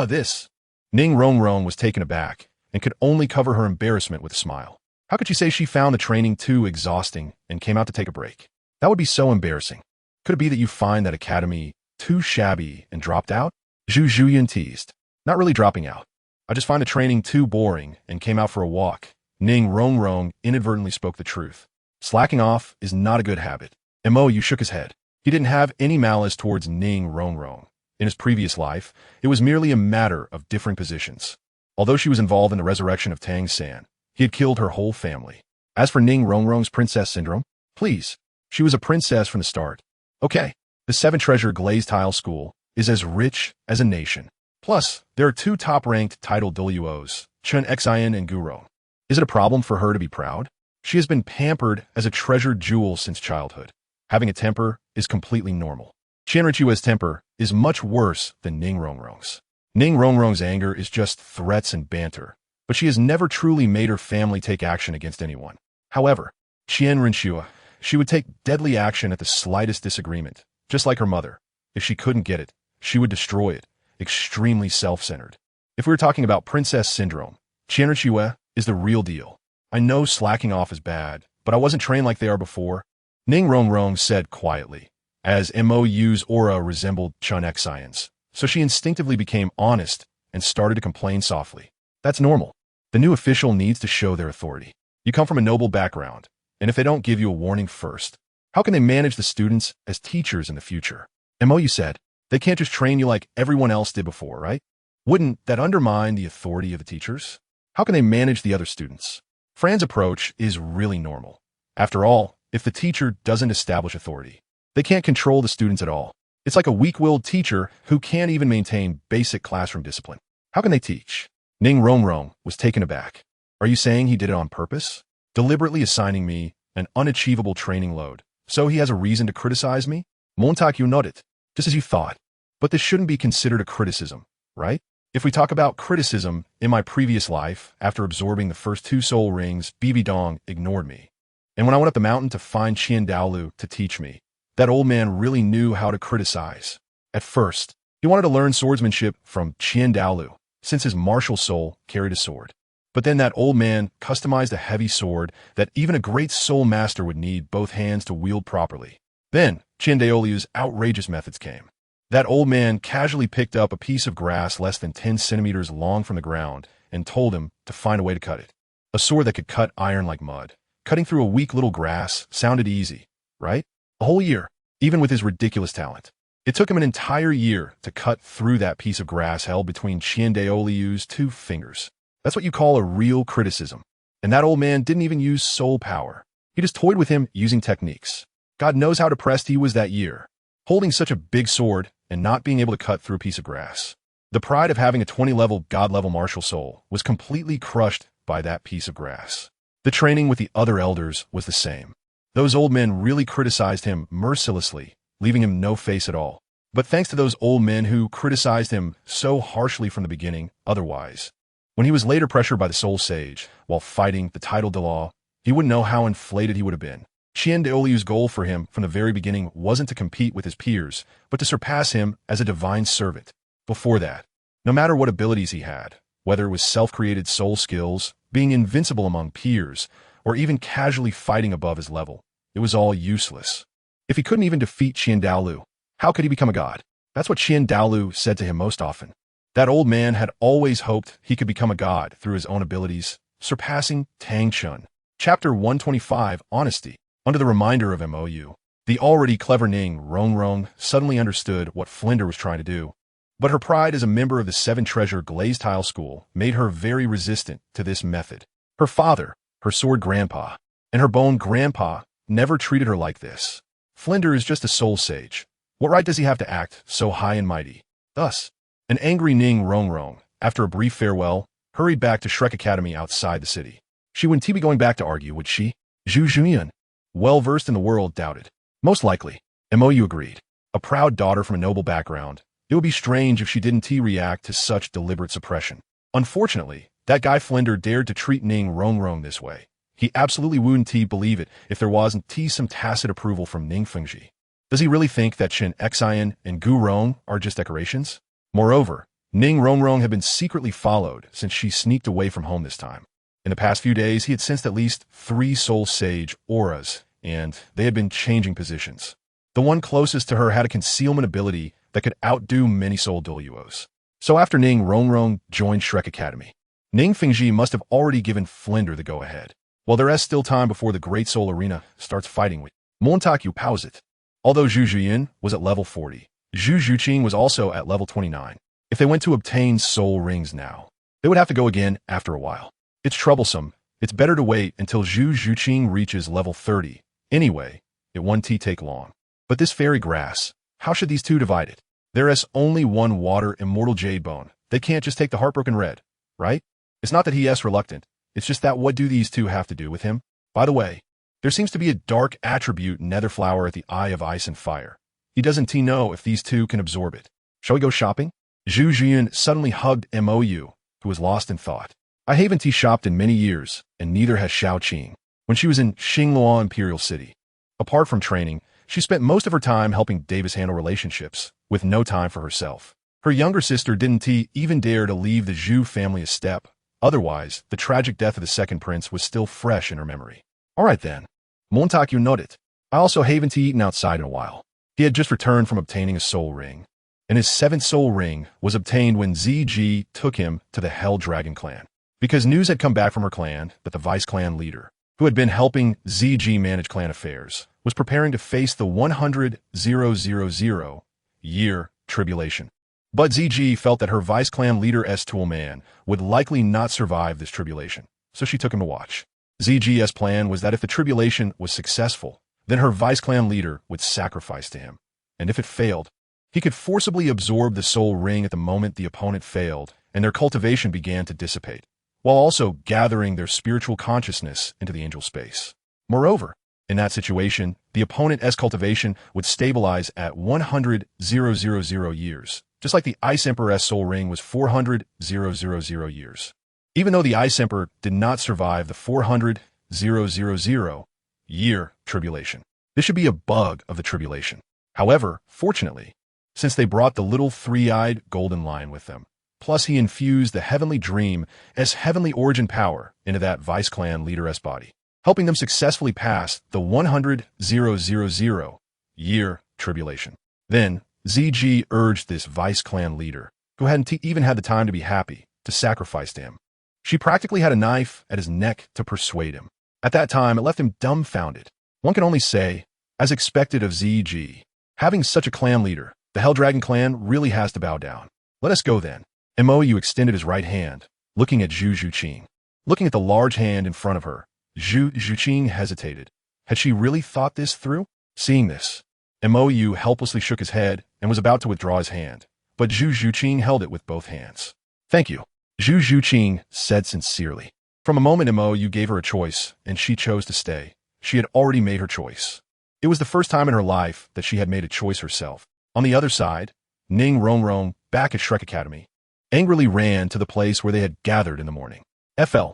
This. Ning Rongrong was taken aback and could only cover her embarrassment with a smile. How could she say she found the training too exhausting and came out to take a break? That would be so embarrassing. Could it be that you find that academy too shabby and dropped out? Zhu teased. Not really dropping out. I just find the training too boring and came out for a walk. Ning Rongrong inadvertently spoke the truth. Slacking off is not a good habit. Mou shook his head. He didn't have any malice towards Ning Rongrong. In his previous life, it was merely a matter of differing positions. Although she was involved in the resurrection of Tang San, he had killed her whole family. As for Ning Rongrong's princess syndrome, please, she was a princess from the start. Okay, the 7-treasure glazed tile school is as rich as a nation. Plus, there are 2 top-ranked titled Duluos, Chun Xian and Guro. Is it a problem for her to be proud? She has been pampered as a treasured jewel since childhood. Having a temper is completely normal. Qianrenchua's temper is much worse than Ning Rongrong's. Ning Rongrong's anger is just threats and banter, but she has never truly made her family take action against anyone. However, Qianrenchua, she would take deadly action at the slightest disagreement, just like her mother. If she couldn't get it, she would destroy it, extremely self-centered. If we were talking about princess syndrome, Qianrenchua is the real deal. I know slacking off is bad, but I wasn't trained like they are before. Ning Rongrong said quietly, as Mou's aura resembled Chun Xian's, so she instinctively became honest and started to complain softly. That's normal. The new official needs to show their authority. You come from a noble background, and if they don't give you a warning first, how can they manage the students as teachers in the future? Mou said, they can't just train you like everyone else did before, right? Wouldn't that undermine the authority of the teachers? How can they manage the other students? Fran's approach is really normal. After all, if the teacher doesn't establish authority, they can't control the students at all. It's like a weak-willed teacher who can't even maintain basic classroom discipline. How can they teach? Ning Rongrong was taken aback. Are you saying he did it on purpose? Deliberately assigning me an unachievable training load, so he has a reason to criticize me? Montague nodded, just as you thought. But this shouldn't be considered a criticism, right? If we talk about criticism, in my previous life, after absorbing the first 2 soul rings, Bibi Dong ignored me. And when I went up the mountain to find Dalu to teach me, that old man really knew how to criticize. At first, he wanted to learn swordsmanship from Dalu, since his martial soul carried a sword. But then that old man customized a heavy sword that even a great soul master would need both hands to wield properly. Then, Dalu's outrageous methods came. That old man casually picked up a piece of grass less than 10 centimeters long from the ground and told him to find a way to cut it. A sword that could cut iron like mud. Cutting through a weak little grass sounded easy, right? A whole year, even with his ridiculous talent. It took him an entire year to cut through that piece of grass held between Dalu's 2 fingers. That's what you call a real criticism. And that old man didn't even use soul power. He just toyed with him using techniques. God knows how depressed he was that year, holding such a big sword and not being able to cut through a piece of grass. The pride of having a 20-level, God-level martial soul was completely crushed by that piece of grass. The training with the other elders was the same. Those old men really criticized him mercilessly, leaving him no face at all. But thanks to those old men who criticized him so harshly from the beginning, otherwise, when he was later pressured by the soul sage while fighting the title Dalu, he wouldn't know how inflated he would have been. Qian Daolu's goal for him from the very beginning wasn't to compete with his peers, but to surpass him as a divine servant. Before that, no matter what abilities he had, whether it was self-created soul skills, being invincible among peers, or even casually fighting above his level, it was all useless. If he couldn't even defeat Qian Daolu, how could he become a god? That's what Qian Daolu said to him most often. That old man had always hoped he could become a god through his own abilities, surpassing Tang Chun. Chapter 125, Honesty. Under the reminder of MOU, the already clever Ning Rongrong suddenly understood what Flinder was trying to do. But her pride as a member of the Seven Treasure Glazed Tile School made her very resistant to this method. Her father, her sword grandpa, and her bone grandpa never treated her like this. Flinder is just a soul sage. What right does he have to act so high and mighty? Thus, an angry Ning Rongrong, after a brief farewell, hurried back to Shrek Academy outside the city. She wouldn't be going back to argue, would she? Zhu Junyun, well-versed in the world, doubted. Most likely, MOU agreed. A proud daughter from a noble background, it would be strange if she didn't react to such deliberate suppression. Unfortunately, that guy Flinder dared to treat Ning Rongrong this way. He absolutely wouldn't believe it if there wasn't some tacit approval from Ning Fengji. Does he really think that Chen Xian and Gu Rong are just decorations? Moreover, Ning Rongrong had been secretly followed since she sneaked away from home this time. In the past few days, he had sensed at least 3 soul sage auras, and they had been changing positions. The one closest to her had a concealment ability that could outdo many soul Douluos. So after Ning Rongrong joined Shrek Academy, Ning Fengji must have already given Flinder the go-ahead. While there is still time before the Great Soul Arena starts fighting with Montaku Pauzit. Although Zhu Juyin was at level 40, Zhu Zhuqing was also at level 29. If they went to obtain soul rings now, they would have to go again after a while. It's troublesome. It's better to wait until Zhu Zhuqing reaches level 30. Anyway, it won't take long. But this fairy grass, how should these two divide it? There is only one water immortal jade bone. They can't just take the heartbroken red, right? It's not that he is reluctant. It's just that what do these two have to do with him? By the way, there seems to be a dark attribute nether flower at the Eye of Ice and Fire. He doesn't know if these two can absorb it. Shall we go shopping? Zhu Jiyun suddenly hugged MOU, who was lost in thought. I haven't shopped in many years, and neither has Xiao Qing. When she was in Xingluo Imperial City. Apart from training, she spent most of her time helping Davis handle relationships, with no time for herself. Her younger sister didn't even dare to leave the Zhu family a step. Otherwise, the tragic death of the second prince was still fresh in her memory. All right then. Montaku nodded. I also haven't eaten outside in a while. He had just returned from obtaining a soul ring, and his 7th soul ring was obtained when ZG took him to the Hell Dragon clan. Because news had come back from her clan that the vice clan leader, who had been helping ZG manage clan affairs, was preparing to face the 100,000-year tribulation. But ZG felt that her vice clan leader Tool Man would likely not survive this tribulation, so she took him to watch. ZG's plan was that if the tribulation was successful, then her vice clan leader would sacrifice to him, and if it failed, he could forcibly absorb the soul ring at the moment the opponent failed, and their cultivation began to dissipate, while also gathering their spiritual consciousness into the angel space. Moreover, in that situation, the opponent's cultivation would stabilize at 100,000 years, just like the Ice Emperor's soul ring was 400,000 years. Even though the Ice Emperor did not survive the 400,000 year tribulation. This should be a bug of the tribulation. However, fortunately, since they brought the little 3-eyed golden lion with them, plus he infused the heavenly dream as heavenly origin power into that vice clan leader's body, helping them successfully pass the 100,000 year tribulation. Then, ZG urged this vice clan leader, who hadn't even had the time to be happy, to sacrifice to him. She practically had a knife at his neck to persuade him. At that time, it left him dumbfounded. One can only say, as expected of ZG, having such a clan leader, the Hell Dragon clan really has to bow down. Let us go then. MOU extended his right hand, looking at Zhu Zhuqing. Looking at the large hand in front of her, Zhu Zhuqing hesitated. Had she really thought this through? Seeing this, MOU helplessly shook his head and was about to withdraw his hand, but Zhu Zhuqing held it with both hands. Thank you, Zhu Zhuqing said sincerely. From a moment MOU gave her a choice, and she chose to stay. She had already made her choice. It was the first time in her life that she had made a choice herself. On the other side, Ning Rongrong, back at Shrek Academy, angrily ran to the place where they had gathered in the morning. FL.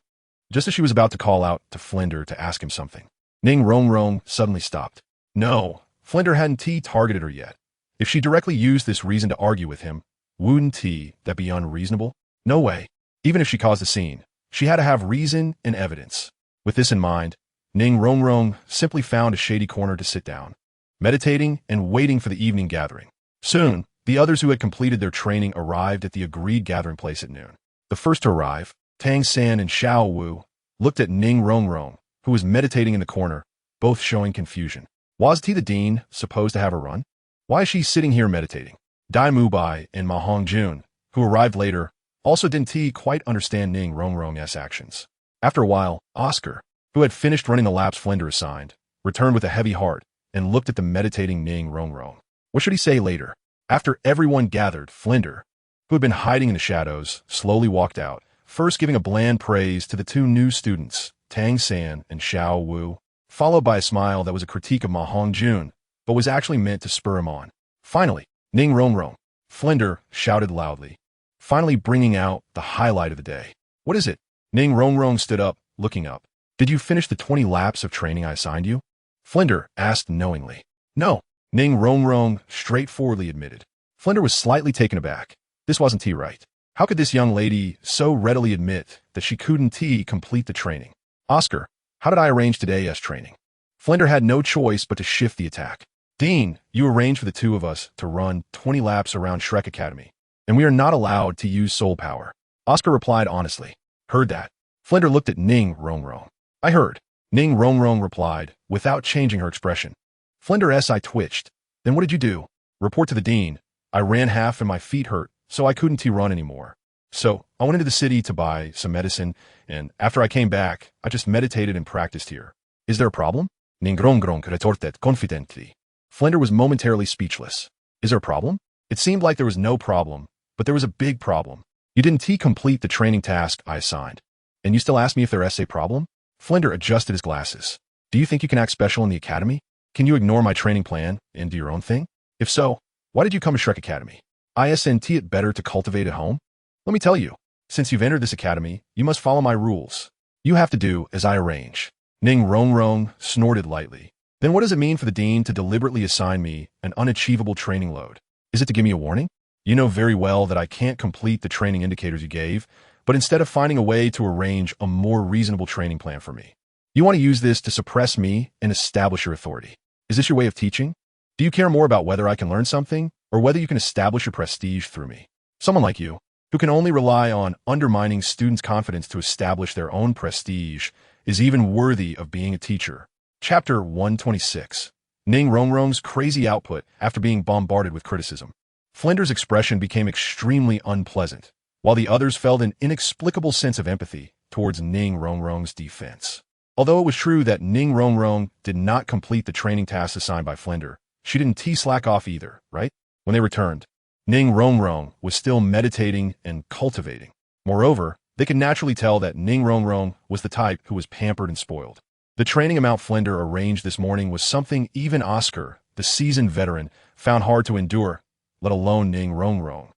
Just as she was about to call out to Flinder to ask him something, Ning Rongrong suddenly stopped. No, Flinder hadn't targeted her yet. If she directly used this reason to argue with him, wouldn't that be unreasonable? No way. Even if she caused a scene, she had to have reason and evidence. With this in mind, Ning Rongrong simply found a shady corner to sit down, meditating and waiting for the evening gathering. Soon, the others who had completed their training arrived at the agreed gathering place at noon. The first to arrive, Tang San and Xiao Wu, looked at Ning Rongrong, who was meditating in the corner, both showing confusion. Was the dean supposed to have a run? Why is she sitting here meditating? Dai Mubai and Ma Hongjun, who arrived later, also didn't quite understand Ning Rongrong's actions. After a while, Oscar, who had finished running the laps Flinder assigned, returned with a heavy heart and looked at the meditating Ning Rongrong. What should he say later? After everyone gathered, Flinder, who had been hiding in the shadows, slowly walked out, first giving a bland praise to the two new students, Tang San and Xiao Wu, followed by a smile that was a critique of Ma Hongjun, but was actually meant to spur him on. Finally, Ning Rongrong, Flinder shouted loudly, finally bringing out the highlight of the day. What is it? Ning Rongrong stood up, looking up. Did you finish the 20 laps of training I assigned you? Flinder asked knowingly. No, Ning Rongrong straightforwardly admitted. Flinder was slightly taken aback. This wasn't right. How could this young lady so readily admit that she couldn't complete the training? Oscar, how did I arrange today's training? Flinder had no choice but to shift the attack. Dean, you arranged for the two of us to run 20 laps around Shrek Academy, and we are not allowed to use soul power. Oscar replied honestly. Heard that. Flinder looked at Ning Rongrong. I heard. Ning Rongrong replied, without changing her expression. Flinder's eye twitched. Then what did you do? Report to the dean. I ran half and my feet hurt, so I couldn't run anymore. So, I went into the city to buy some medicine, and after I came back, I just meditated and practiced here. Is there a problem? Ning Rongrong retorted confidently. Flinder was momentarily speechless. Is there a problem? It seemed like there was no problem, but there was a big problem. You didn't complete the training task I assigned. And you still ask me if there's a problem? Flinder adjusted his glasses. Do you think you can act special in the academy? Can you ignore my training plan and do your own thing? If so, why did you come to Shrek Academy? Isn't it better to cultivate at home? Let me tell you, since you've entered this academy, you must follow my rules. You have to do as I arrange. Ning Rongrong snorted lightly. Then what does it mean for the dean to deliberately assign me an unachievable training load? Is it to give me a warning? You know very well that I can't complete the training indicators you gave, but instead of finding a way to arrange a more reasonable training plan for me, you want to use this to suppress me and establish your authority. Is this your way of teaching? Do you care more about whether I can learn something or whether you can establish your prestige through me? Someone like you, who can only rely on undermining students' confidence to establish their own prestige, is even worthy of being a teacher. Chapter 126. Ning Rongrong's crazy output after being bombarded with criticism. Flinder's expression became extremely unpleasant, while the others felt an inexplicable sense of empathy towards Ning Rongrong's defense. Although it was true that Ning Rongrong did not complete the training tasks assigned by Flinder, she didn't slack off either, right? When they returned, Ning Rongrong was still meditating and cultivating. Moreover, they could naturally tell that Ning Rongrong was the type who was pampered and spoiled. The training amount Flinder arranged this morning was something even Oscar, the seasoned veteran, found hard to endure, let alone Ning Rongrong,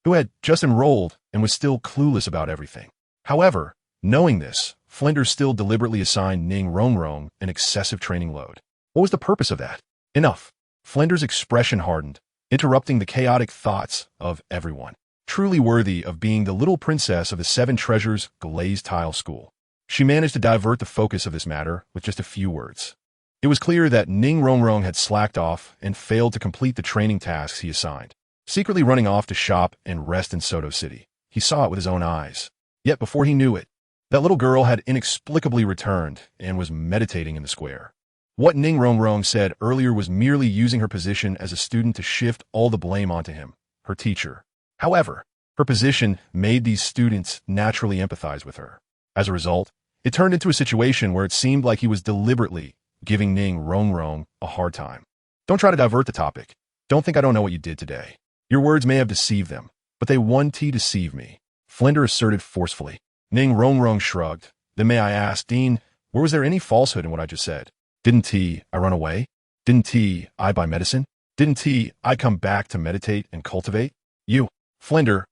who had just enrolled and was still clueless about everything. However, knowing this, Flinder still deliberately assigned Ning Rongrong an excessive training load. What was the purpose of that? Enough. Flinder's expression hardened, interrupting the chaotic thoughts of everyone. Truly worthy of being the little princess of the Seven Treasures glazed tile school. She managed to divert the focus of this matter with just a few words. It was clear that Ning Rongrong had slacked off and failed to complete the training tasks he assigned, secretly running off to shop and rest in Soto City. He saw it with his own eyes. Yet before he knew it, that little girl had inexplicably returned and was meditating in the square. What Ning Rongrong said earlier was merely using her position as a student to shift all the blame onto him, her teacher. However, her position made these students naturally empathize with her. As a result, it turned into a situation where it seemed like he was deliberately giving Ning Rongrong a hard time. Don't try to divert the topic. Don't think I don't know what you did today. Your words may have deceived them, but they won't deceive me. Flinder asserted forcefully. Ning Rongrong shrugged. Then may I ask, Dean, was there any falsehood in what I just said? Didn't I run away? Didn't I buy medicine? Didn't I come back to meditate and cultivate? You. Flinder's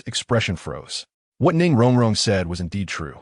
expression froze. What Ning Rongrong said was indeed true.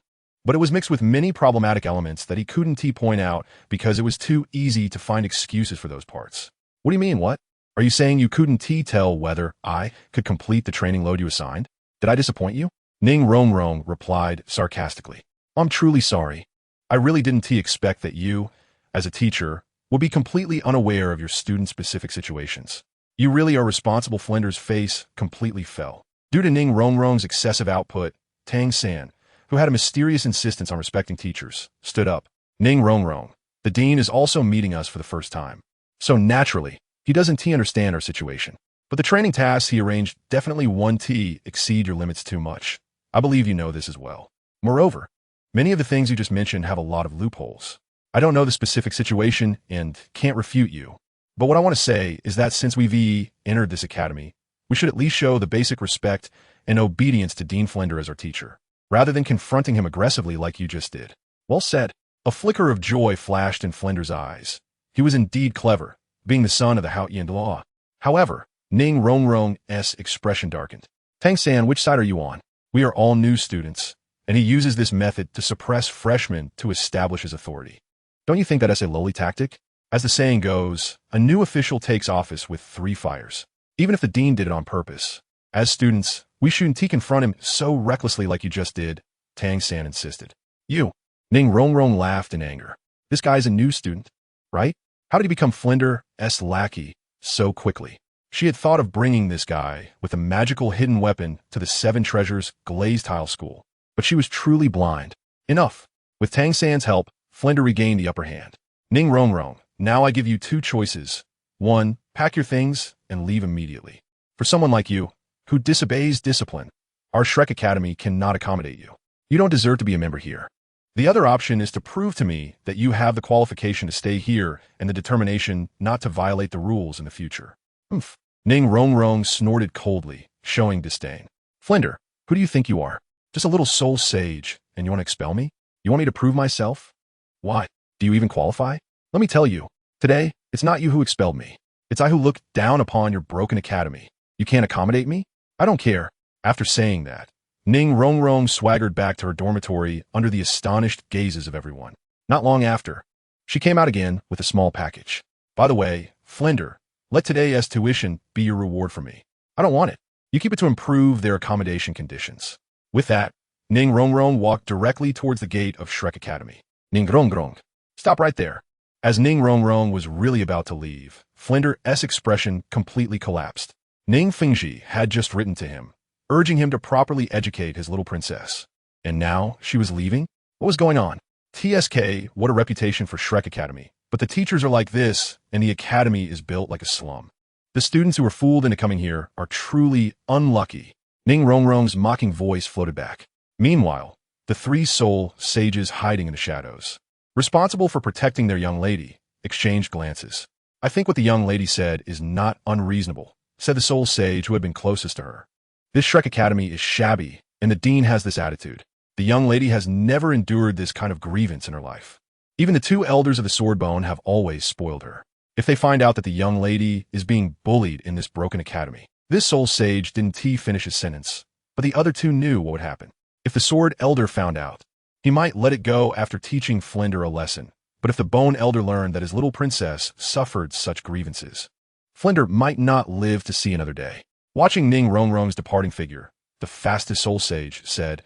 but it was mixed with many problematic elements that he couldn't point out because it was too easy to find excuses for those parts. What do you mean, what? Are you saying you couldn't tell whether I could complete the training load you assigned? Did I disappoint you? Ning Rongrong replied sarcastically. I'm truly sorry. I really didn't expect that you, as a teacher, would be completely unaware of your student-specific situations. You really are responsible. Flinder's face completely fell. Due to Ning Rongrong's excessive output, Tang San, who had a mysterious insistence on respecting teachers, stood up. Ning Rongrong, the dean is also meeting us for the first time. So naturally, he doesn't understand our situation. But the training tasks he arranged definitely won't exceed your limits too much. I believe you know this as well. Moreover, many of the things you just mentioned have a lot of loopholes. I don't know the specific situation and can't refute you. But what I want to say is that since we've entered this academy, we should at least show the basic respect and obedience to Dean Flinder as our teacher, rather than confronting him aggressively like you just did. Well said. A flicker of joy flashed in Flinder's eyes. He was indeed clever, being the son of the Hao Law. However, Ning Rongrong's expression darkened. Tang San, which side are you on? We are all new students, and he uses this method to suppress freshmen to establish his authority. Don't you think that's a lowly tactic? As the saying goes, a new official takes office with 3 fires. Even if the dean did it on purpose. As students, we shouldn't confront him so recklessly like you just did, Tang San insisted. You. Ning Rongrong laughed in anger. This guy's a new student, right? How did he become Flinder's lackey so quickly? She had thought of bringing this guy with a magical hidden weapon to the 7 Treasures glazed tile school, but she was truly blind. Enough. With Tang San's help, Flinder regained the upper hand. Ning Rongrong, now I give you 2 choices. 1, pack your things and leave immediately. For someone like you, who disobeys discipline, our Shrek Academy cannot accommodate you. You don't deserve to be a member here. The other option is to prove to me that you have the qualification to stay here and the determination not to violate the rules in the future. Humph. Ning Rongrong snorted coldly, showing disdain. Flinder, who do you think you are? Just a little soul sage, and you want to expel me? You want me to prove myself? Why? Do you even qualify? Let me tell you, today, it's not you who expelled me. It's I who looked down upon your broken academy. You can't accommodate me? I don't care. After saying that, Ning Rongrong swaggered back to her dormitory under the astonished gazes of everyone. Not long after, she came out again with a small package. By the way, Flinder, let today's tuition be your reward for me. I don't want it. You keep it to improve their accommodation conditions. With that, Ning Rongrong walked directly towards the gate of Shrek Academy. Ning Rongrong, stop right there. As Ning Rongrong was really about to leave, Flinder's expression completely collapsed. Ning Fingji had just written to him, urging him to properly educate his little princess. And now she was leaving? What was going on? TSK, what a reputation for Shrek Academy. But the teachers are like this, and the academy is built like a slum. The students who were fooled into coming here are truly unlucky. Ning Rongrong's mocking voice floated back. Meanwhile, the 3 soul sages hiding in the shadows, responsible for protecting their young lady, exchanged glances. I think what the young lady said is not unreasonable, said the soul sage who had been closest to her. This Shrek Academy is shabby, and the dean has this attitude. The young lady has never endured this kind of grievance in her life. Even the 2 elders of the Swordbone have always spoiled her. If they find out that the young lady is being bullied in this broken academy. This soul sage didn't finish his sentence, but the other 2 knew what would happen. If the Sword Elder found out, he might let it go after teaching Flinder a lesson. But if the Bone Elder learned that his little princess suffered such grievances, Flinder might not live to see another day. Watching Ning Rongrong's departing figure, the fastest soul sage said,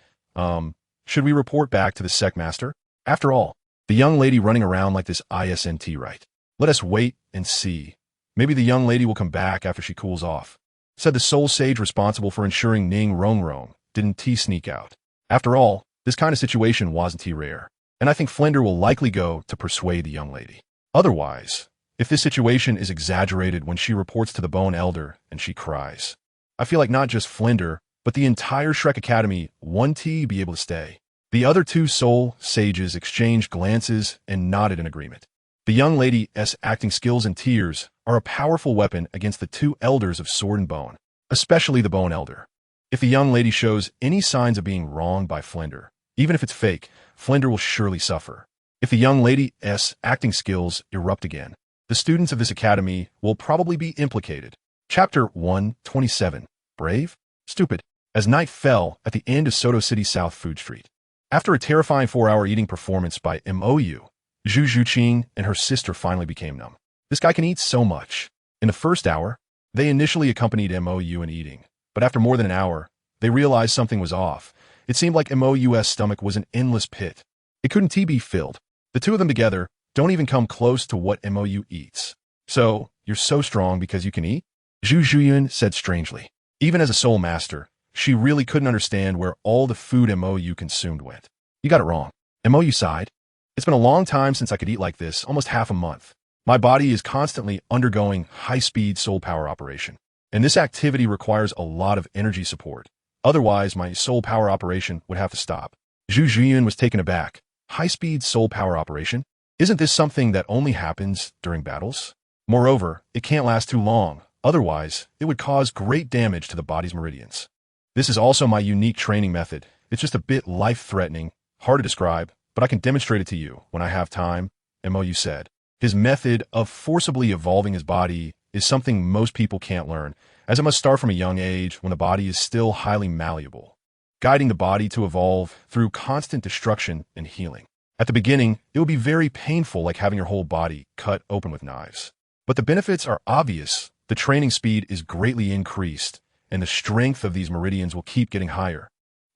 should we report back to the sect master? After all, the young lady running around like this isn't right. Let us wait and see. Maybe the young lady will come back after she cools off, said the soul sage responsible for ensuring Ning Rongrong didn't sneak out. After all, this kind of situation wasn't rare, and I think Flinder will likely go to persuade the young lady. Otherwise, if this situation is exaggerated when she reports to the Bone Elder and she cries, I feel like not just Flinder, but the entire Shrek Academy won't be able to stay. The other 2 soul sages exchanged glances and nodded in agreement. The young lady's acting skills and tears are a powerful weapon against the 2 elders of Sword and Bone, especially the Bone Elder. If the young lady shows any signs of being wronged by Flinder, even if it's fake, Flinder will surely suffer. If the young lady's acting skills erupt again, the students of this academy will probably be implicated. Chapter 127. Brave? Stupid. As night fell at the end of Soto City South Food Street, After a terrifying 4-hour eating performance by MOU, Zhu Zhuqing and her sister finally became numb. This guy can eat so much. In the first hour, they initially accompanied MOU in eating, but after more than an hour, they realized something was off. It seemed like MOU's stomach was an endless pit. It couldn't be filled. The two of them together don't even come close to what MOU eats. So, you're so strong because you can eat? Zhu Zhuyin said strangely. Even as a soul master, she really couldn't understand where all the food MOU consumed went. You got it wrong. MOU sighed. It's been a long time since I could eat like this, almost half a month. My body is constantly undergoing high-speed soul power operation. And this activity requires a lot of energy support. Otherwise, my soul power operation would have to stop. Zhu Zhuyin was taken aback. High-speed soul power operation? Isn't this something that only happens during battles? Moreover, it can't last too long. Otherwise, it would cause great damage to the body's meridians. This is also my unique training method. It's just a bit life-threatening, hard to describe, but I can demonstrate it to you when I have time, MOU said. His method of forcibly evolving his body is something most people can't learn, as it must start from a young age when the body is still highly malleable, guiding the body to evolve through constant destruction and healing. At the beginning, it will be very painful, like having your whole body cut open with knives. But the benefits are obvious. The training speed is greatly increased, and the strength of these meridians will keep getting higher,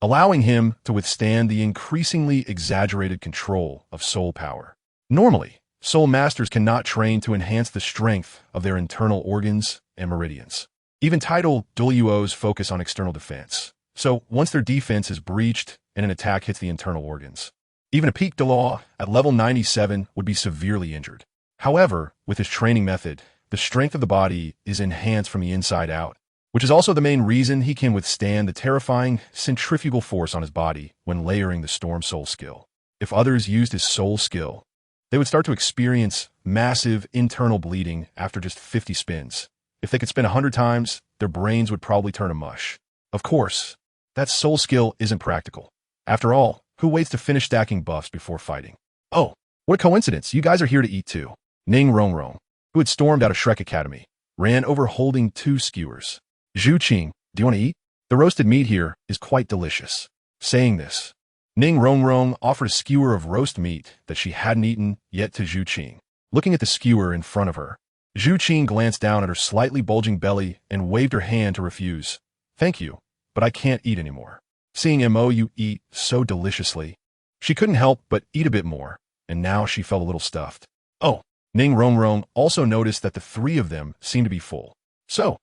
allowing him to withstand the increasingly exaggerated control of soul power. Normally, soul masters cannot train to enhance the strength of their internal organs and meridians. Even title Douluos focus on external defense. So once their defense is breached and an attack hits the internal organs, even a peak Dalu at level 97 would be severely injured. However, with his training method, the strength of the body is enhanced from the inside out, which is also the main reason he can withstand the terrifying centrifugal force on his body when layering the Storm Soul skill. If others used his soul skill, they would start to experience massive internal bleeding after just 50 spins. If they could spin 100 times, their brains would probably turn to mush. Of course, that soul skill isn't practical. After all, who waits to finish stacking buffs before fighting? Oh, what a coincidence, you guys are here to eat too. Ning Rongrong, who had stormed out of Shrek Academy, ran over holding 2 skewers. Zhu Qing, do you want to eat? The roasted meat here is quite delicious. Saying this, Ning Rongrong offered a skewer of roast meat that she hadn't eaten yet to Zhu Qing. Looking at the skewer in front of her, Zhu Qing glanced down at her slightly bulging belly and waved her hand to refuse. Thank you, but I can't eat anymore. Seeing MOU eat so deliciously, she couldn't help but eat a bit more, and now she felt a little stuffed. Oh, Ning Rongrong also noticed that the 3 of them seemed to be full. So,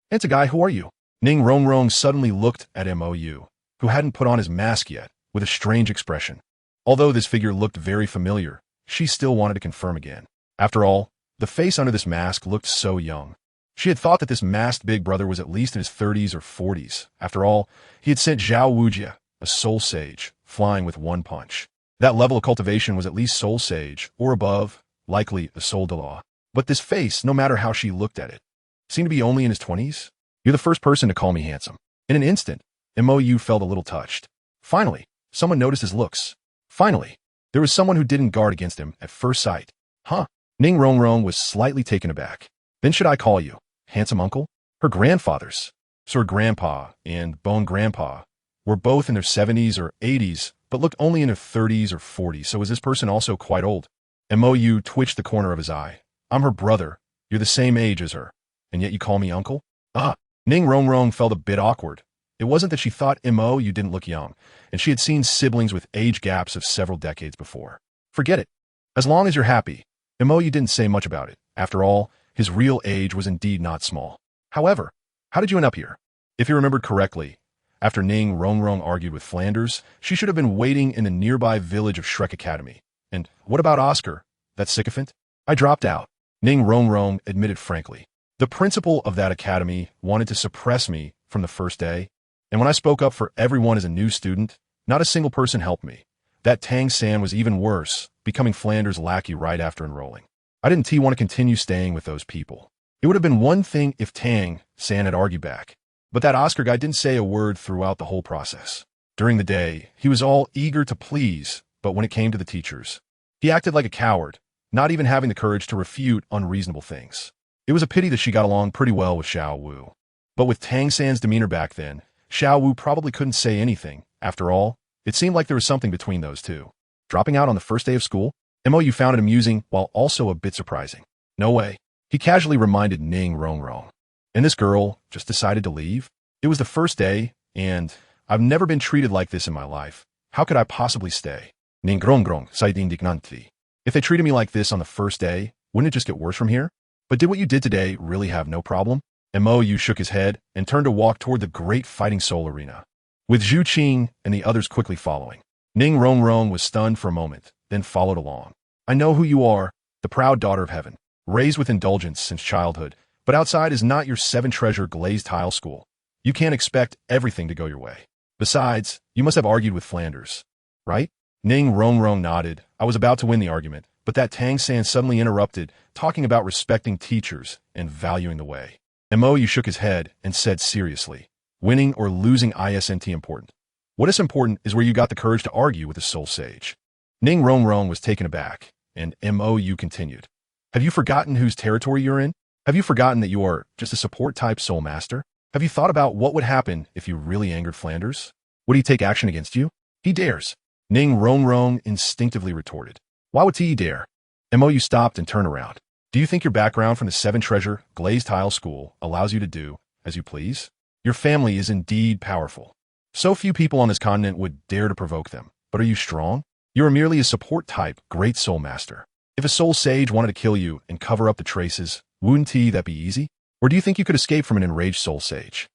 it's a guy, who are you? Ning Rongrong suddenly looked at MOU, who hadn't put on his mask yet, with a strange expression. Although this figure looked very familiar, she still wanted to confirm again. After all, the face under this mask looked so young. She had thought that this masked big brother was at least in his 30s or 40s. After all, he had sent Zhao Wujia, a soul sage, flying with 1 punch. That level of cultivation was at least soul sage, or above, likely a soul Dalu. But this face, no matter how she looked at it, seemed to be only in his 20s. You're the first person to call me handsome. In an instant, MOU felt a little touched. Finally, someone noticed his looks. Finally, there was someone who didn't guard against him at first sight. Huh? Ning Rongrong was slightly taken aback. Then should I call you handsome uncle? Her grandfathers, Sir Grandpa and Bone Grandpa, were both in their 70s or 80s, but looked only in their 30s or 40s, so is this person also quite old? MOU twitched the corner of his eye. I'm her brother. You're the same age as her, and yet you call me uncle? Ning Rongrong felt a bit awkward. It wasn't that she thought MOU didn't look young, and she had seen siblings with age gaps of several decades before. Forget it. As long as you're happy. MOU didn't say much about it. After all, his real age was indeed not small. However, how did you end up here? If you remembered correctly, after Ning Rongrong argued with Flanders, she should have been waiting in the nearby village of Shrek Academy. And what about Oscar, that sycophant? I dropped out, Ning Rongrong admitted frankly. The principal of that academy wanted to suppress me from the first day, and when I spoke up for everyone as a new student, not a single person helped me. That Tang San was even worse, becoming Flanders' lackey right after enrolling. I didn't want to continue staying with those people. It would have been one thing if Tang San had argued back, but that Oscar guy didn't say a word throughout the whole process. During the day, he was all eager to please, but when it came to the teachers, he acted like a coward, not even having the courage to refute unreasonable things. It was a pity that she got along pretty well with Xiao Wu. But with Tang San's demeanor back then, Xiao Wu probably couldn't say anything. After all, It seemed like there was something between those two. Dropping out on the first day of school? Mo found it amusing while also a bit surprising. No way. He casually reminded Ning Rongrong. And this girl just decided to leave? It was the first day, and I've never been treated like this in my life. How could I possibly stay? Ning Rongrong sighed indignantly. If they treated me like this on the first day, wouldn't it just get worse from here? But did what you did today really have no problem? Mo shook his head and turned to walk toward the great fighting soul arena, with Zhu Qing and the others quickly following. Ning Rongrong was stunned for a moment, then followed along. I know who you are, the proud daughter of heaven, raised with indulgence since childhood, but outside is not your seven-treasure glazed tile school. You can't expect everything to go your way. Besides, you must have argued with Flanders, right? Ning Rongrong nodded. I was about to win the argument, but that Tang San suddenly interrupted, talking about respecting teachers and valuing the way. Mo shook his head and said seriously, winning or losing isn't important. What is important is where you got the courage to argue with a soul sage. Ning Rongrong was taken aback, and Mo continued. Have you forgotten whose territory you're in? Have you forgotten that you are just a support-type soul master? Have you thought about what would happen if you really angered Flanders? Would he take action against you? He dares. Ning Rongrong instinctively retorted. Why would he dare? Mo stopped and turned around. Do you think your background from the seven-treasure glazed tile school allows you to do as you please? Your family is indeed powerful. So few people on this continent would dare to provoke them. But are you strong? You are merely a support-type great soul master. If a soul sage wanted to kill you and cover up the traces, wouldn't that be easy? Or do you think you could escape from an enraged soul sage?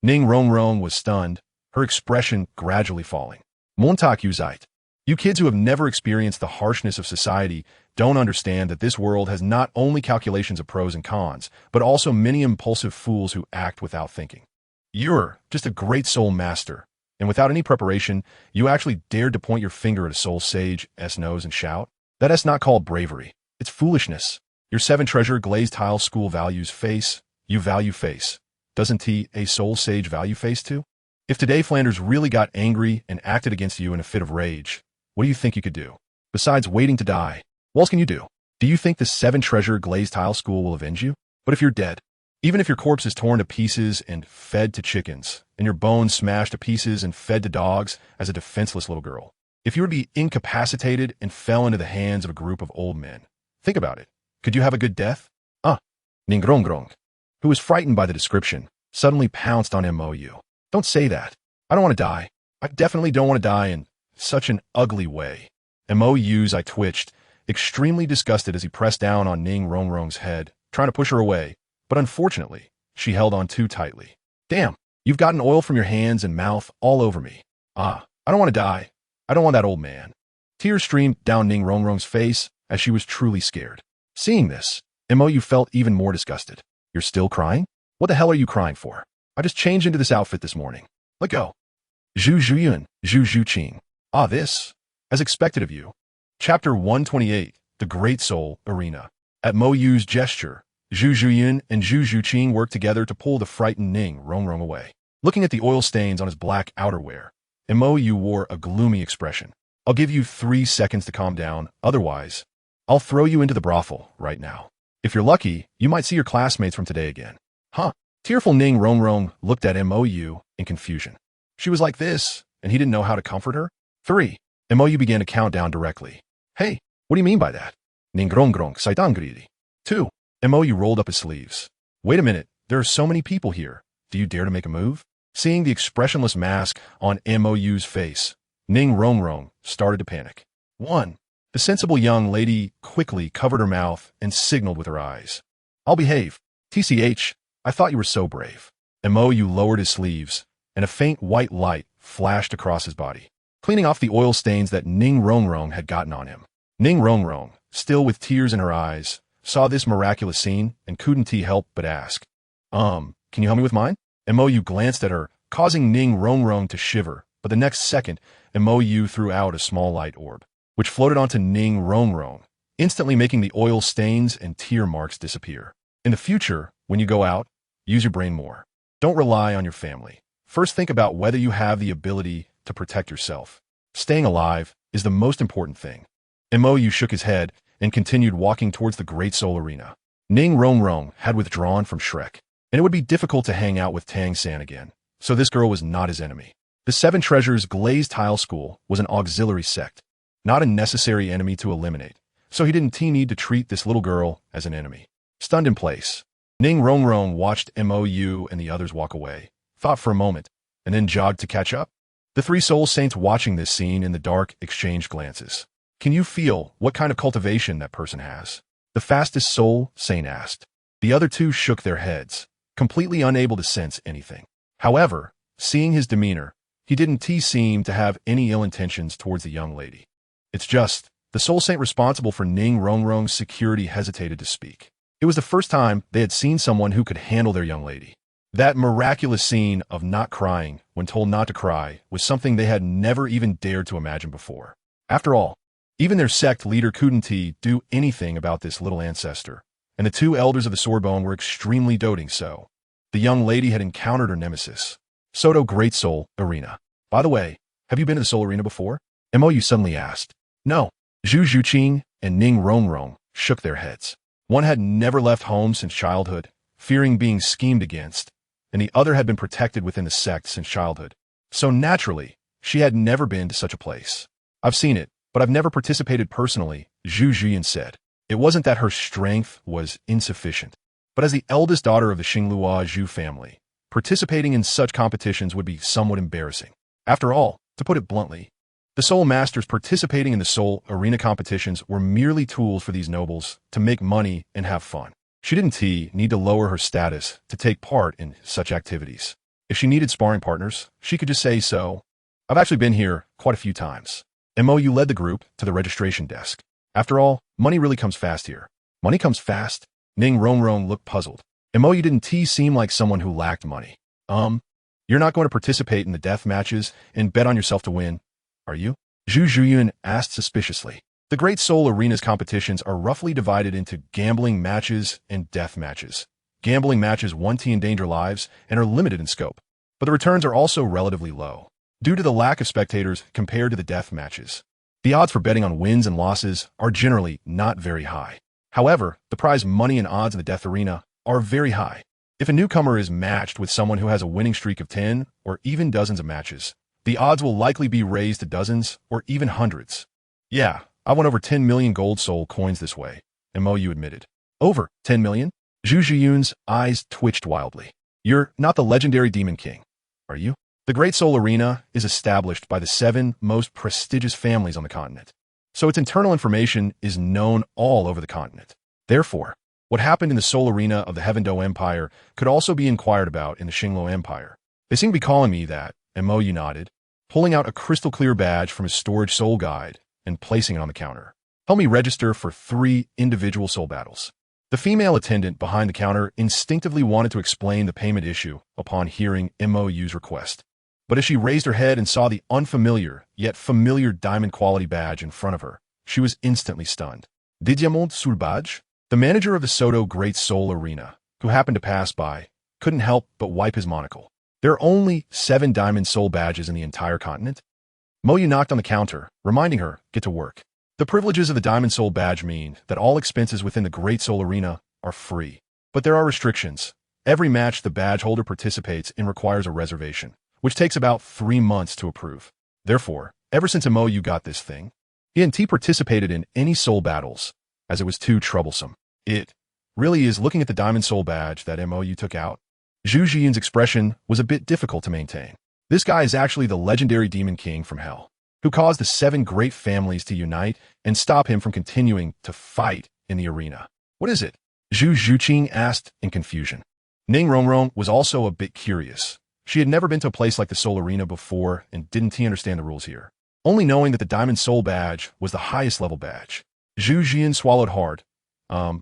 Ning Rongrong was stunned, her expression gradually falling. Montak Uzite. You kids who have never experienced the harshness of society don't understand that this world has not only calculations of pros and cons, but also many impulsive fools who act without thinking. You're just a great soul master, and without any preparation, you actually dared to point your finger at a soul sage's nose and shout? That's not called bravery. It's foolishness. Your seven-treasure glazed tile school values face. You value face. Doesn't a soul sage value face too? If today Flanders really got angry and acted against you in a fit of rage, what do you think you could do? Besides waiting to die, what else can you do? Do you think the seven-treasure glazed tile school will avenge you? But if you're dead, even if your corpse is torn to pieces and fed to chickens, and your bones smashed to pieces and fed to dogs as a defenseless little girl, if you were to be incapacitated and fell into the hands of a group of old men, think about it. Could you have a good death? Ning Rongrong, who was frightened by the description, suddenly pounced on Mo. Don't say that. I don't want to die. I definitely don't want to die in such an ugly way. Mo's I twitched, extremely disgusted as he pressed down on Ning Rongrong's head, trying to push her away, but unfortunately, she held on too tightly. Damn, you've gotten oil from your hands and mouth all over me. I don't want to die. I don't want that old man. Tears streamed down Ning Rongrong's face as she was truly scared. Seeing this, Mo felt even more disgusted. You're still crying? What the hell are you crying for? I just changed into this outfit this morning. Let go. Zhu Zhuyun, Zhu Qing. This. As expected of you. Chapter 128, The Great Soul Arena. At Mo's gesture, Zhu Zhuyun and Zhu Qing worked together to pull the frightened Ning Rongrong away. Looking at the oil stains on his black outerwear, Mo wore a gloomy expression. I'll give you 3 seconds to calm down, otherwise, I'll throw you into the brothel right now. If you're lucky, you might see your classmates from today again. Tearful Ning Rongrong looked at Mo in confusion. She was like this, and he didn't know how to comfort her? 3. Mo began to count down directly. Hey, what do you mean by that? Ning Rongrong saidangriri. 2. Mo rolled up his sleeves. Wait a minute, there are so many people here. Do you dare to make a move? Seeing the expressionless mask on Mo's face, Ning Rongrong started to panic. 1. The sensible young lady quickly covered her mouth and signaled with her eyes. I'll behave. TCH, I thought you were so brave. Mo lowered his sleeves, and a faint white light flashed across his body, cleaning off the oil stains that Ning Rongrong had gotten on him. Ning Rongrong, still with tears in her eyes, saw this miraculous scene and couldn't help but ask, can you help me with mine? Mo glanced at her, causing Ning Rongrong to shiver, but the next second, Mo threw out a small light orb, which floated onto Ning Rongrong, instantly making the oil stains and tear marks disappear. In the future, when you go out, use your brain more. Don't rely on your family. First, think about whether you have the ability to protect yourself. Staying alive is the most important thing. Mo shook his head and continued walking towards the Great Soul Arena. Ning Rongrong had withdrawn from Shrek, and it would be difficult to hang out with Tang San again, so this girl was not his enemy. The Seven Treasures Glazed Tile School was an auxiliary sect, not a necessary enemy to eliminate, so he didn't need to treat this little girl as an enemy. Stunned in place, Ning Rongrong watched Mou and the others walk away, thought for a moment, and then jogged to catch up. The three soul saints watching this scene in the dark exchanged glances. Can you feel what kind of cultivation that person has? The fastest soul saint asked. The other two shook their heads, completely unable to sense anything. However, seeing his demeanor, he didn't seem to have any ill intentions towards the young lady. It's just, the soul saint responsible for Ning Rongrong's security hesitated to speak. It was the first time they had seen someone who could handle their young lady. That miraculous scene of not crying when told not to cry was something they had never even dared to imagine before. After all, even their sect leader couldn't do anything about this little ancestor, and the two elders of the Swordbone were extremely doting so. The young lady had encountered her nemesis, Soto Great Soul Arena. By the way, have you been to the Soul Arena before? Mou suddenly asked. No. Zhu Zhuqing and Ning Rongrong shook their heads. One had never left home since childhood, fearing being schemed against, and the other had been protected within the sect since childhood. So naturally, she had never been to such a place. I've seen it, but I've never participated personally, Zhu Zhiyan said. It wasn't that her strength was insufficient, but as the eldest daughter of the Xinglua Zhu family, participating in such competitions would be somewhat embarrassing. After all, to put it bluntly, the soul masters participating in the soul arena competitions were merely tools for these nobles to make money and have fun. She didn't need to lower her status to take part in such activities. If she needed sparring partners, she could just say so. I've actually been here quite a few times. Mou led the group to the registration desk. After all, money really comes fast here. Money comes fast? Ning Rongrong looked puzzled. Mou didn't seem like someone who lacked money. You're not going to participate in the death matches and bet on yourself to win, are you? Zhu Zhuyan asked suspiciously. The Great Soul Arena's competitions are roughly divided into gambling matches and death matches. Gambling matches endanger lives and are limited in scope, but the returns are also relatively low, due to the lack of spectators compared to the death matches. The odds for betting on wins and losses are generally not very high. However, the prize money and odds in the death arena are very high. If a newcomer is matched with someone who has a winning streak of 10 or even dozens of matches, the odds will likely be raised to dozens or even hundreds. Yeah, I won over 10 million gold soul coins this way, Mou admitted. Over 10 million? Zhu Zhiyun's eyes twitched wildly. You're not the legendary Demon King, are you? The Great Soul Arena is established by the 7 most prestigious families on the continent, so its internal information is known all over the continent. Therefore, what happened in the Soul Arena of the Heavendo Empire could also be inquired about in the Xinglo Empire. They seem to be calling me that, Mou nodded, pulling out a crystal-clear badge from his storage soul guide and placing it on the counter. Help me register for 3 individual soul battles. The female attendant behind the counter instinctively wanted to explain the payment issue upon hearing Mou's request. But as she raised her head and saw the unfamiliar, yet familiar diamond-quality badge in front of her, she was instantly stunned. Didiamond sur badge? The manager of the Soto Great Soul Arena, who happened to pass by, couldn't help but wipe his monocle. There are only 7 diamond soul badges in the entire continent? Mou knocked on the counter, reminding her, get to work. The privileges of the diamond soul badge mean that all expenses within the Great Soul Arena are free. But there are restrictions. Every match the badge holder participates in requires a reservation, which takes about 3 months to approve. Therefore, ever since Mou got this thing, he hadn't participated in any soul battles, as it was too troublesome. It really is looking at the diamond soul badge that Mou took out. Zhu Zhiyan's expression was a bit difficult to maintain. This guy is actually the legendary Demon King from Hell, who caused the 7 great families to unite and stop him from continuing to fight in the arena. What is it? Zhu Zhuqing asked in confusion. Ning Rongrong was also a bit curious. She had never been to a place like the Soul Arena before and didn't understand the rules here, only knowing that the Diamond Soul badge was the highest level badge. Zhu Zhiyan swallowed hard.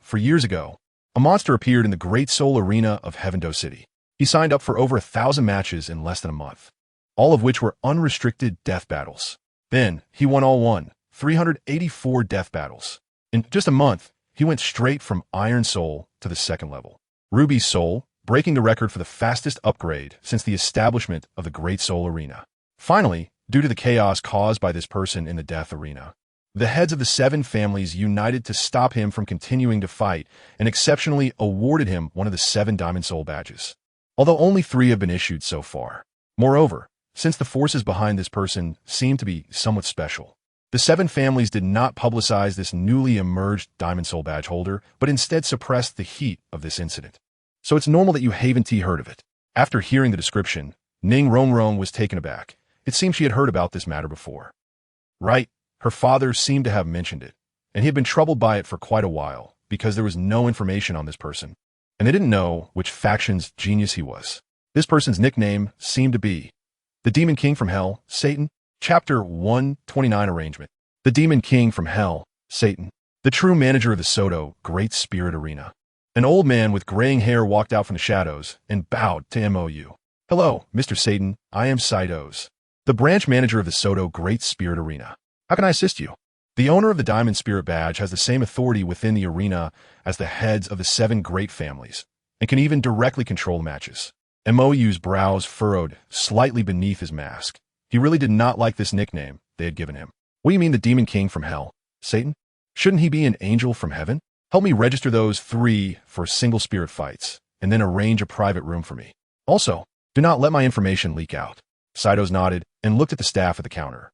For years ago, a monster appeared in the Great Soul Arena of Heavendo City. He signed up for over 1,000 matches in less than a month, all of which were unrestricted death battles. Then, he won 384 death battles. In just a month, he went straight from Iron Soul to the 2nd level, Ruby Soul, breaking the record for the fastest upgrade since the establishment of the Great Soul Arena. Finally, due to the chaos caused by this person in the death arena, the heads of the 7 families united to stop him from continuing to fight and exceptionally awarded him one of the 7 Diamond Soul badges, although only 3 have been issued so far. Moreover, since the forces behind this person seemed to be somewhat special. The 7 families did not publicize this newly emerged Diamond Soul badge holder, but instead suppressed the heat of this incident. So it's normal that you haven't heard of it. After hearing the description, Ning Rongrong was taken aback. It seemed she had heard about this matter before. Right, her father seemed to have mentioned it, and he had been troubled by it for quite a while, because there was no information on this person, and they didn't know which faction's genius he was. This person's nickname seemed to be the Demon King from Hell, Satan. Chapter 129 Arrangement. The Demon King from Hell, Satan. The true manager of the Soto Great Spirit Arena. An old man with graying hair walked out from the shadows and bowed to MOU. Hello, Mr. Satan, I am Saidos, the branch manager of the Soto Great Spirit Arena. How can I assist you? The owner of the Diamond Spirit Badge has the same authority within the arena as the heads of the 7 great families, and can even directly control the matches. MOU's brows furrowed slightly beneath his mask. He really did not like this nickname they had given him. What do you mean the Demon King from Hell, Satan? Shouldn't he be an angel from heaven? Help me register those 3 for single spirit fights, and then arrange a private room for me. Also, do not let my information leak out. Saidos nodded and looked at the staff at the counter.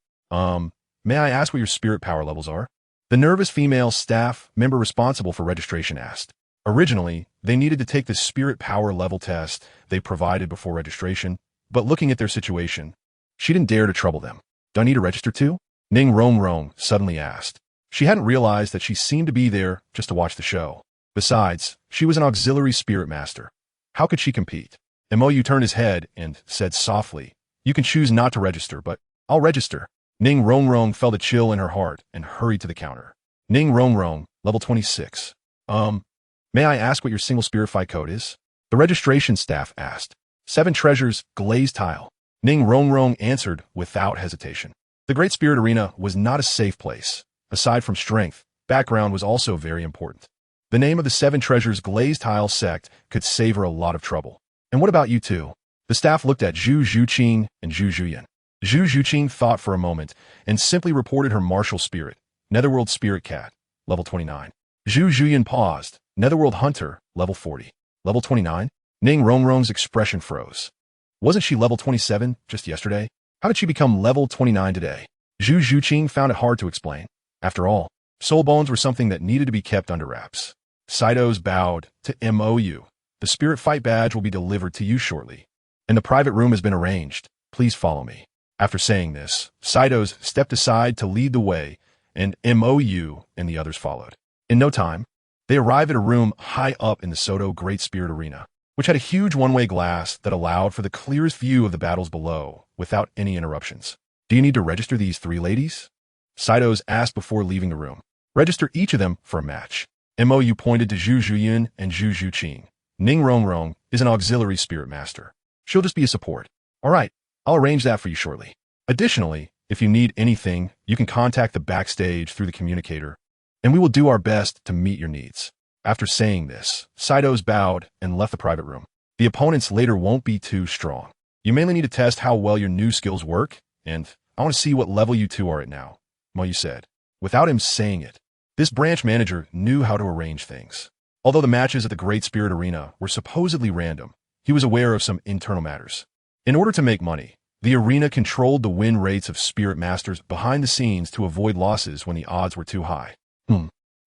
May I ask what your spirit power levels are? The nervous female staff member responsible for registration asked. Originally, they needed to take the spirit power level test they provided before registration, but looking at their situation, she didn't dare to trouble them. Do I need to register too? Ning Rongrong suddenly asked. She hadn't realized that she seemed to be there just to watch the show. Besides, she was an auxiliary spirit master. How could she compete? MOU turned his head and said softly, you can choose not to register, but I'll register. Ning Rongrong felt a chill in her heart and hurried to the counter. Ning Rongrong, level 26. May I ask what your single spirit fight code is? The registration staff asked. 7 treasures, glazed tile. Ning Rongrong answered without hesitation. The Great Spirit Arena was not a safe place. Aside from strength, background was also very important. The name of the 7 treasures glazed tile sect could save her a lot of trouble. And what about you two? The staff looked at Zhu Zhuqing and Zhu Zhuyan. Zhu Zhuqing thought for a moment and simply reported her martial spirit, Netherworld Spirit Cat, level 29. Zhu Zhuyan paused, Netherworld Hunter, level 40. Level 29? Ning Rongrong's expression froze. Wasn't she level 27 just yesterday? How did she become level 29 today? Zhu Zhuqing found it hard to explain. After all, soul bones were something that needed to be kept under wraps. Saidos bowed to MOU. The spirit fight badge will be delivered to you shortly, and the private room has been arranged. Please follow me. After saying this, Saidos stepped aside to lead the way, and MOU and the others followed. In no time, they arrived at a room high up in the Soto Great Spirit Arena, which had a huge one-way glass that allowed for the clearest view of the battles below without any interruptions. Do you need to register these 3 ladies? Saidos asked before leaving the room. Register each of them for a match. MOU pointed to Zhu Zhuyan and Zhu Zhuqing. Ning Rongrong is an auxiliary spirit master. She'll just be a support. All right, I'll arrange that for you shortly. Additionally, if you need anything, you can contact the backstage through the communicator, and we will do our best to meet your needs. After saying this, Saidos bowed and left the private room. The opponents later won't be too strong. You mainly need to test how well your new skills work, and I want to see what level you two are at now, Moyu said. Without him saying it, this branch manager knew how to arrange things. Although the matches at the Great Spirit Arena were supposedly random, he was aware of some internal matters. In order to make money, the arena controlled the win rates of spirit masters behind the scenes to avoid losses when the odds were too high.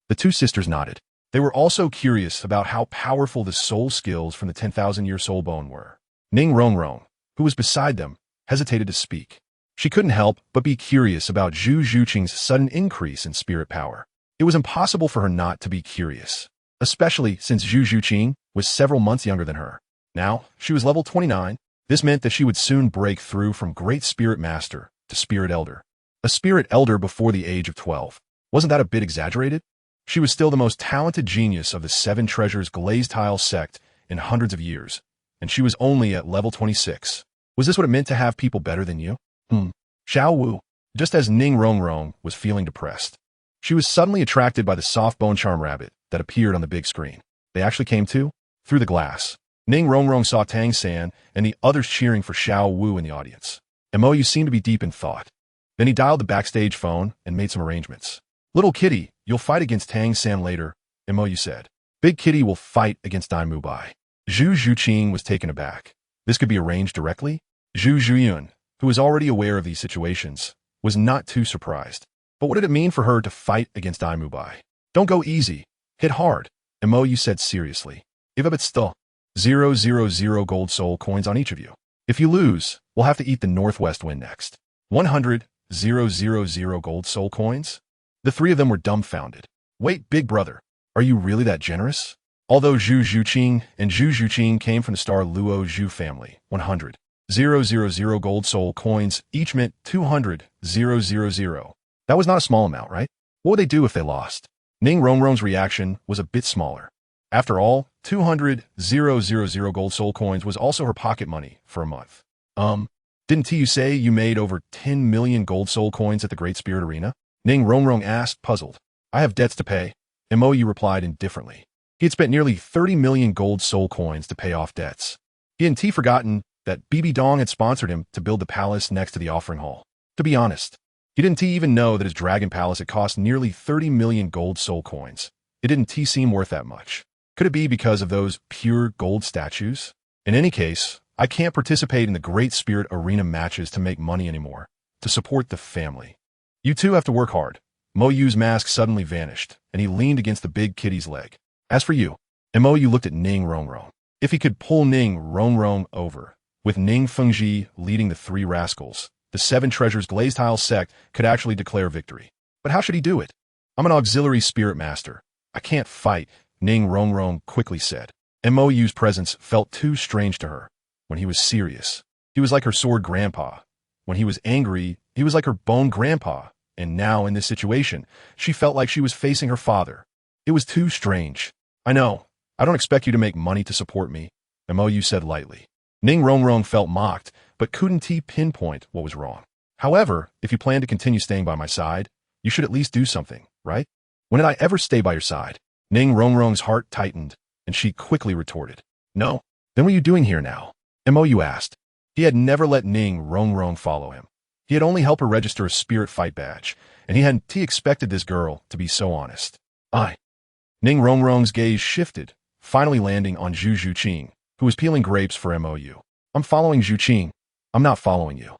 The 2 sisters nodded. They were also curious about how powerful the soul skills from the 10,000-year soul bone were. Ning Rongrong, who was beside them, hesitated to speak. She couldn't help but be curious about Zhu Zhuqing's sudden increase in spirit power. It was impossible for her not to be curious, especially since Zhu Zhuqing was several months younger than her. Now, she was level 29. This meant that she would soon break through from Great Spirit Master to Spirit Elder. A Spirit Elder before the age of 12. Wasn't that a bit exaggerated? She was still the most talented genius of the 7 treasures glazed tile sect in hundreds of years, and she was only at level 26. Was this what it meant to have people better than you? Xiao Wu, just as Ning Rongrong was feeling depressed, she was suddenly attracted by the soft bone charm rabbit that appeared on the big screen. They actually came too? Through the glass. Ning Rongrong saw Tang San and the others cheering for Xiao Wu in the audience. MOU seemed to be deep in thought. Then he dialed the backstage phone and made some arrangements. Little Kitty, you'll fight against Tang San later, MOU said. Big Kitty will fight against Dai Mubai. Zhu Zhuqing was taken aback. This could be arranged directly? Zhu Zhuyan, who was already aware of these situations, was not too surprised. But what did it mean for her to fight against Imubai? Don't go easy. Hit hard, Imoyu said seriously. If it's still 000 gold soul coins on each of you. If you lose, we'll have to eat the northwest wind next. 100,000 gold soul coins? The three of them were dumbfounded. Wait, big brother, are you really that generous? Although Zhu Zhuqing and Zhu Zhuqing came from the star Luo Zhu family, 100,000 gold soul coins each meant 200,000. That was not a small amount, right? What would they do if they lost? Ning Rongrong's reaction was a bit smaller. After all, 200,000 gold soul coins was also her pocket money for a month. Didn't you say you made over 10 million gold soul coins at the Great Spirit Arena? Ning Rongrong asked, puzzled. I have debts to pay, Imoyu replied indifferently. He had spent nearly 30 million gold soul coins to pay off debts. He hadn't forgotten that Bibi Dong had sponsored him to build the palace next to the offering hall. To be honest, he didn't even know that his dragon palace had cost nearly 30 million gold soul coins. It didn't seem worth that much. Could it be because of those pure gold statues? In any case, I can't participate in the Great Spirit Arena matches to make money anymore, to support the family. You two have to work hard. Mo Yu's mask suddenly vanished, and he leaned against the big kitty's leg. As for you, Mo Yu looked at Ning Rongrong. If he could pull Ning Rongrong over, with Ning Fengji leading the three rascals, the Seven Treasures Glazed Tile sect could actually declare victory. But how should he do it? I'm an auxiliary spirit master. I can't fight, Ning Rongrong quickly said. Mo Yu's presence felt too strange to her. When he was serious, he was like her sword grandpa. When he was angry, he was like her bone grandpa. And now, in this situation, she felt like she was facing her father. It was too strange. I know. I don't expect you to make money to support me, Mo Yu said lightly. Ning Rongrong felt mocked, but couldn't pinpoint what was wrong. However, if you plan to continue staying by my side, you should at least do something, right? When did I ever stay by your side? Ning Rongrong's heart tightened, and she quickly retorted. No. Then what are you doing here now? Mo Yu asked. He had never let Ning Rongrong follow him. He had only helped her register a spirit fight badge, and he hadn't expected this girl to be so honest. Ning Rongrong's gaze shifted, finally landing on Zhu Zhuqing, who was peeling grapes for Mo Yu. I'm following Zhuqing. I'm not following you.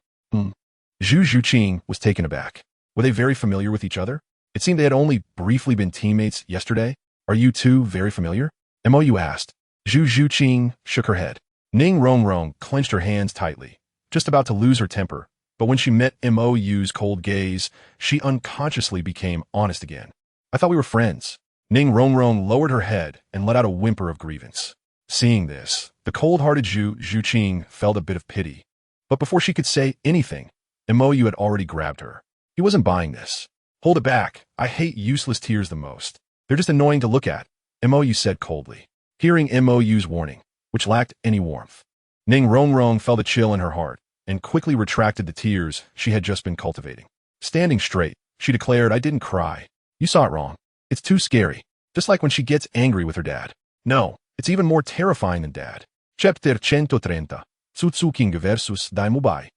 Zhu Zhuqing was taken aback. Were they very familiar with each other? It seemed they had only briefly been teammates yesterday. Are you two very familiar? Mo Yu asked. Zhu Zhuqing shook her head. Ning Rongrong clenched her hands tightly, just about to lose her temper, but when she met Mo Yu's cold gaze, she unconsciously became honest again. I thought we were friends. Ning Rongrong lowered her head and let out a whimper of grievance. Seeing this, the cold-hearted Zhu Zhuqing felt a bit of pity. But before she could say anything, Mo Yu had already grabbed her. He wasn't buying this. Hold it back. I hate useless tears the most. They're just annoying to look at, Mo Yu said coldly. Hearing Mo Yu's warning, which lacked any warmth, Ning Rongrong felt a chill in her heart and quickly retracted the tears she had just been cultivating. Standing straight, she declared, I didn't cry. You saw it wrong. It's too scary. Just like when she gets angry with her dad. No, it's even more terrifying than dad. Chapter 130. Tsutsuking versus Daimubai.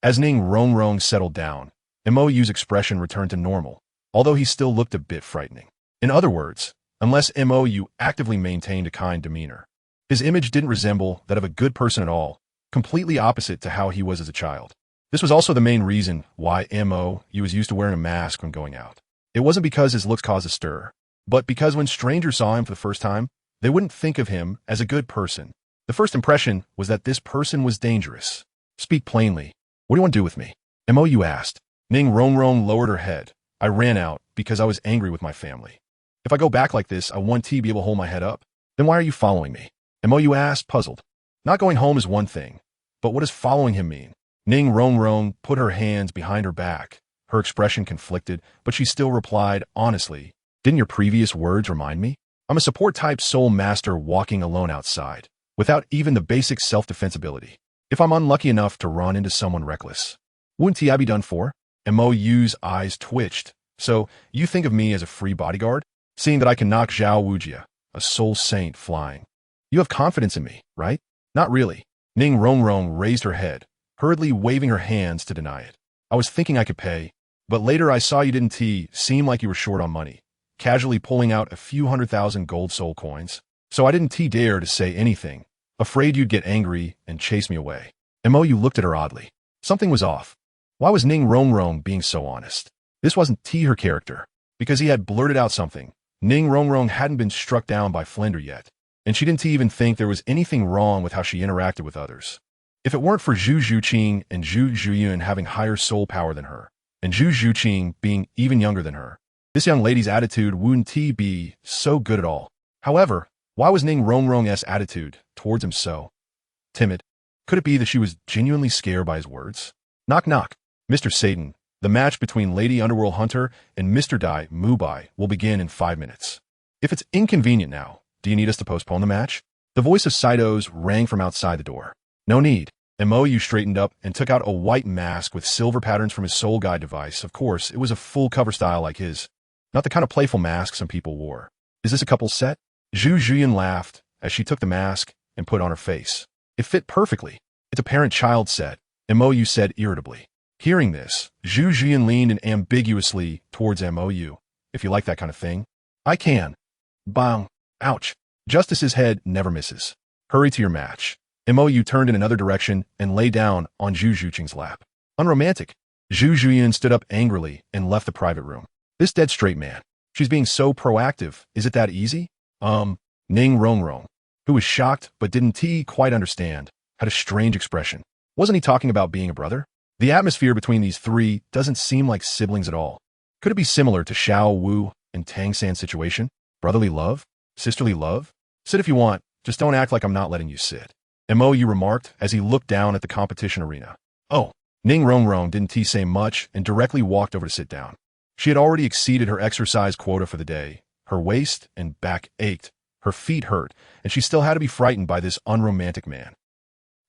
As Ning Rongrong settled down, Mo Yu's expression returned to normal, although he still looked a bit frightening. In other words, unless Mo Yu actively maintained a kind demeanor, his image didn't resemble that of a good person at all, completely opposite to how he was as a child. This was also the main reason why Mo Yu was used to wearing a mask when going out. It wasn't because his looks caused a stir, but because when strangers saw him for the first time, they wouldn't think of him as a good person. The first impression was that this person was dangerous. Speak plainly. What do you want to do with me? Mo Yu asked. Ning Rongrong lowered her head. I ran out because I was angry with my family. If I go back like this, I want to be able to hold my head up. Then why are you following me? Mo Yu asked, puzzled. Not going home is one thing, but what does following him mean? Ning Rongrong put her hands behind her back. Her expression conflicted, but she still replied honestly. Didn't your previous words remind me? I'm a support-type soul master walking alone outside, without even the basic self-defense ability. If I'm unlucky enough to run into someone reckless, wouldn't I be done for? Mo Yu's eyes twitched. So, you think of me as a free bodyguard? Seeing that I can knock Zhao Wujia, a soul saint, flying. You have confidence in me, right? Not really. Ning Rongrong raised her head, hurriedly waving her hands to deny it. I was thinking I could pay, but later I saw you didn't seem like you were short on money, casually pulling out a few 100,000 gold soul coins. So I didn't dare to say anything, afraid you'd get angry and chase me away. Mo Yu looked at her oddly. Something was off. Why was Ning Rongrong being so honest? This wasn't T her character. Because he had blurted out something. Ning Rongrong hadn't been struck down by Flender yet, and she didn't even think there was anything wrong with how she interacted with others. If it weren't for Zhu Zhuqing and Zhu Zhuyun having higher soul power than her, and Zhu Zhuqing being even younger than her, this young lady's attitude wouldn't be so good at all. However, why was Ning Rongrong's attitude towards him so timid? Could it be that she was genuinely scared by his words? Knock knock. Mr. Satan, the match between Lady Underworld Hunter and Mr. Dai Mubai will begin in 5 minutes. If it's inconvenient now, do you need us to postpone the match? The voice of Saito's rang from outside the door. No need. Mou straightened up and took out a white mask with silver patterns from his soul guide device. Of course, it was a full cover style like his. Not the kind of playful mask some people wore. Is this a couple set? Zhu Zhuyan laughed as she took the mask and put it on her face. It fit perfectly. It's a parent-child set, Mou said irritably. Hearing this, Zhu Zhuyan leaned in ambiguously towards Mou. If you like that kind of thing, I can. Bang. Ouch. Justice's head never misses. Hurry to your match. Mou turned in another direction and lay down on Zhu Zhuqing's lap. Unromantic. Zhu Zhuyan stood up angrily and left the private room. This dead straight man. She's being so proactive. Is it that easy? Ning Rongrong, who was shocked but didn't quite understand, had a strange expression. Wasn't he talking about being a brother? The atmosphere between these three doesn't seem like siblings at all. Could it be similar to Xiao Wu and Tang San's situation? Brotherly love? Sisterly love? Sit if you want, just don't act like I'm not letting you sit. Mou remarked as he looked down at the competition arena. Oh, Ning Rongrong didn't say much and directly walked over to sit down. She had already exceeded her exercise quota for the day. Her waist and back ached, her feet hurt, and she still had to be frightened by this unromantic man.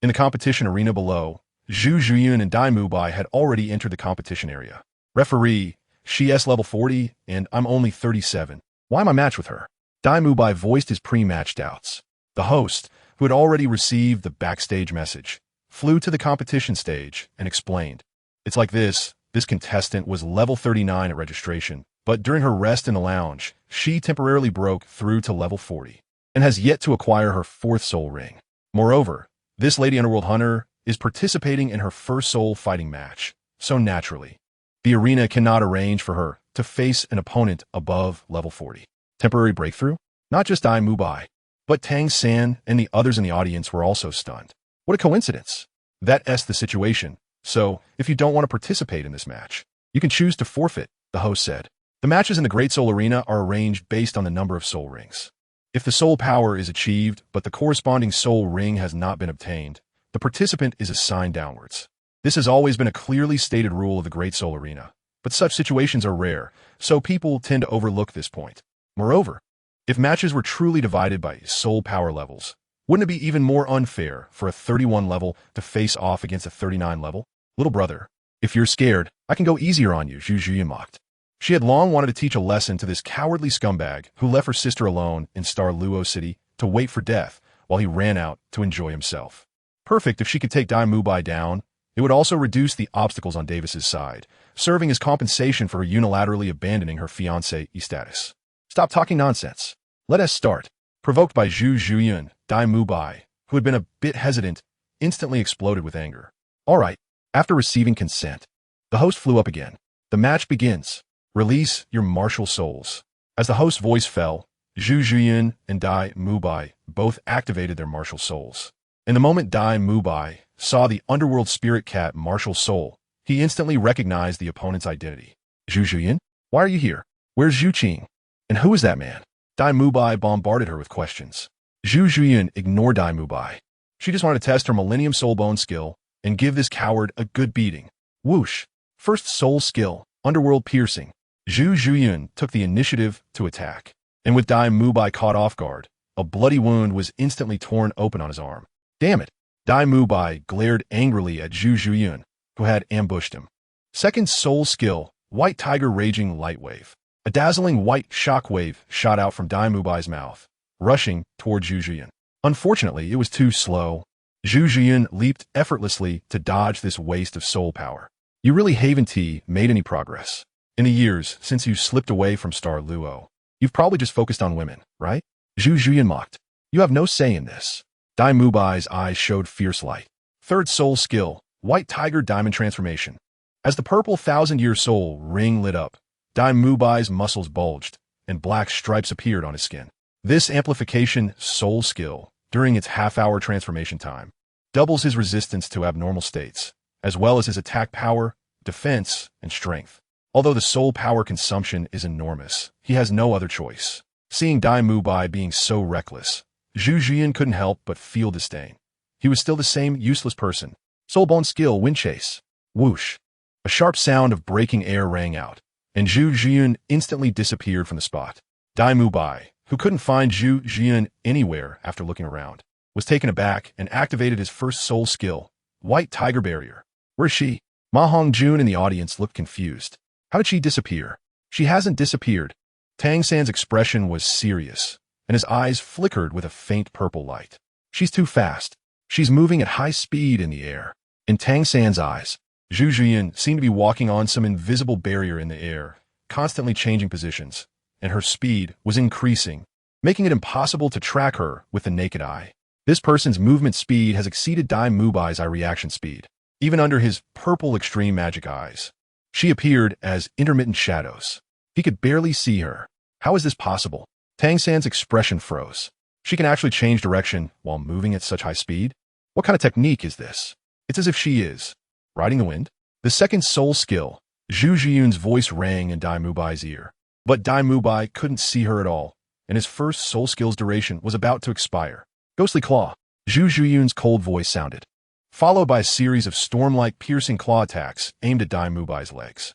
In the competition arena below, Zhu Zhuyan and Dai Mubai had already entered the competition area. Referee, she's level 40, and I'm only 37. Why am I matched with her? Dai Mubai voiced his pre-match doubts. The host, who had already received the backstage message, flew to the competition stage and explained. It's like this contestant was level 39 at registration, but during her rest in the lounge, she temporarily broke through to level 40 and has yet to acquire her 4th soul ring. Moreover, this Lady Underworld Hunter is participating in her first soul fighting match, so naturally, the arena cannot arrange for her to face an opponent above level 40. Temporary breakthrough? Not just Dai Mubai, but Tang San and the others in the audience were also stunned. What a coincidence. That's the situation. So, if you don't want to participate in this match, you can choose to forfeit, the host said. The matches in the Great Soul Arena are arranged based on the number of soul rings. If the soul power is achieved, but the corresponding soul ring has not been obtained, the participant is assigned downwards. This has always been a clearly stated rule of the Great Soul Arena, but such situations are rare, so people tend to overlook this point. Moreover, if matches were truly divided by soul power levels, wouldn't it be even more unfair for a 31 level to face off against a 39 level? Little brother, if you're scared, I can go easier on you, Zhu Zhuyan mocked. She had long wanted to teach a lesson to this cowardly scumbag who left her sister alone in Douluo City to wait for death while he ran out to enjoy himself. Perfect if she could take Dai Mubai down. It would also reduce the obstacles on Davis's side, serving as compensation for her unilaterally abandoning her fiancé status. Stop talking nonsense. Let us start. Provoked by Zhu Zhuyan, Dai Mubai, who had been a bit hesitant, instantly exploded with anger. All right. After receiving consent, the host flew up again. The match begins. Release your martial souls. As the host's voice fell, Zhu Zhuyan and Dai Mubai both activated their martial souls. In the moment Dai Mubai saw the underworld spirit cat martial soul, he instantly recognized the opponent's identity. Zhu Zhuyan? Why are you here? Where's Zhu Qing? And who is that man? Dai Mubai bombarded her with questions. Zhu Zhuyan ignored Dai Mubai. She just wanted to test her Millennium Soul Bone skill and give this coward a good beating. Whoosh. First soul skill, Underworld Piercing. Zhu Zhuyan took the initiative to attack. And with Dai Mubai caught off guard, a bloody wound was instantly torn open on his arm. Damn it. Dai Mubai glared angrily at Zhu Zhuyan, who had ambushed him. Second soul skill, White Tiger Raging Light Wave. A dazzling white shockwave shot out from Dai Mubai's mouth, rushing toward Zhu Zhuyan. Unfortunately, it was too slow. Zhu Zhuyan leaped effortlessly to dodge this waste of soul power. You really haven't made any progress. In the years since you slipped away from Douluo, you've probably just focused on women, right? Zhu Zhuyan mocked. You have no say in this. Dai Mubai's eyes showed fierce light. Third soul skill, White Tiger Diamond Transformation. As the purple thousand-year soul ring lit up, Dai Mubai's muscles bulged, and black stripes appeared on his skin. This amplification soul skill, during its half-hour transformation time, doubles his resistance to abnormal states, as well as his attack power, defense, and strength. Although the soul power consumption is enormous, he has no other choice. Seeing Dai Mubai being so reckless, Zhu Jian couldn't help but feel disdain. He was still the same useless person. Soulbone skill wind chase. Whoosh. A sharp sound of breaking air rang out, and Zhu Jian instantly disappeared from the spot. Dai Mubai, who couldn't find Zhu Jian anywhere after looking around, was taken aback and activated his first soul skill, White Tiger Barrier. Where's she? Ma Hongjun in the audience looked confused. How did she disappear? She hasn't disappeared. Tang San's expression was serious, and his eyes flickered with a faint purple light. She's too fast. She's moving at high speed in the air. In Tang San's eyes, Zhu Jian seemed to be walking on some invisible barrier in the air, constantly changing positions, and her speed was increasing, making it impossible to track her with the naked eye. This person's movement speed has exceeded Dai Mubai's eye reaction speed, even under his purple extreme magic eyes. She appeared as intermittent shadows. He could barely see her. How is this possible? Tang San's expression froze. She can actually change direction while moving at such high speed? What kind of technique is this? It's as if she is riding the wind. The second soul skill, Zhu Jian's voice rang in Dai Mubai's ear. But Dai Mubai couldn't see her at all, and his first soul skill's duration was about to expire. Ghostly Claw. Zhu Jian's cold voice sounded, followed by a series of storm-like piercing claw attacks aimed at Dai Mubai's legs.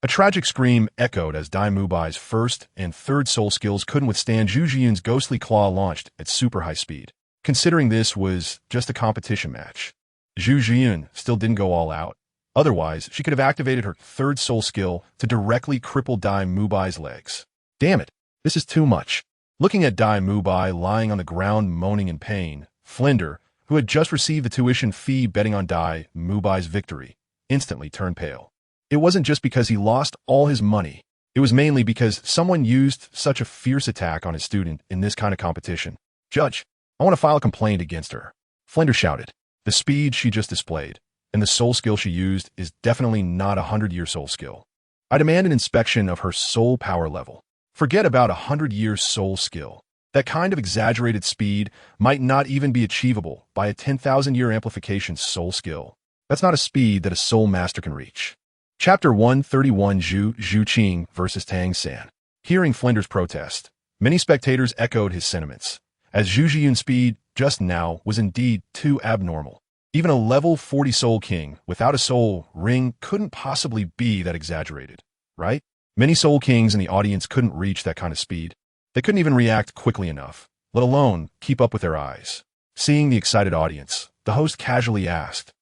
A tragic scream echoed as Dai Mubai's first and third soul skills couldn't withstand Zhu Jian's ghostly claw launched at super high speed. Considering this was just a competition match, Zhu Jian still didn't go all out. Otherwise, she could have activated her third soul skill to directly cripple Dai Mubai's legs. Damn it, this is too much. Looking at Dai Mubai lying on the ground moaning in pain, Flinder, who had just received the tuition fee betting on Dai Mubai's victory, instantly turned pale. It wasn't just because he lost all his money. It was mainly because someone used such a fierce attack on his student in this kind of competition. Judge, I want to file a complaint against her. Flinder shouted. The speed she just displayed and the soul skill she used is definitely not a 100-year soul skill. I demand an inspection of her soul power level. Forget about a 100-year soul skill. That kind of exaggerated speed might not even be achievable by a 10,000-year amplification soul skill. That's not a speed that a soul master can reach. Chapter 131 Zhu Zhuqing vs. Tang San. Hearing Flinder's protest, many spectators echoed his sentiments, as Zhu Jian's speed just now was indeed too abnormal. Even a level 40 soul king without a soul ring couldn't possibly be that exaggerated, right? Many soul kings in the audience couldn't reach that kind of speed. They couldn't even react quickly enough, let alone keep up with their eyes. Seeing the excited audience, the host casually asked,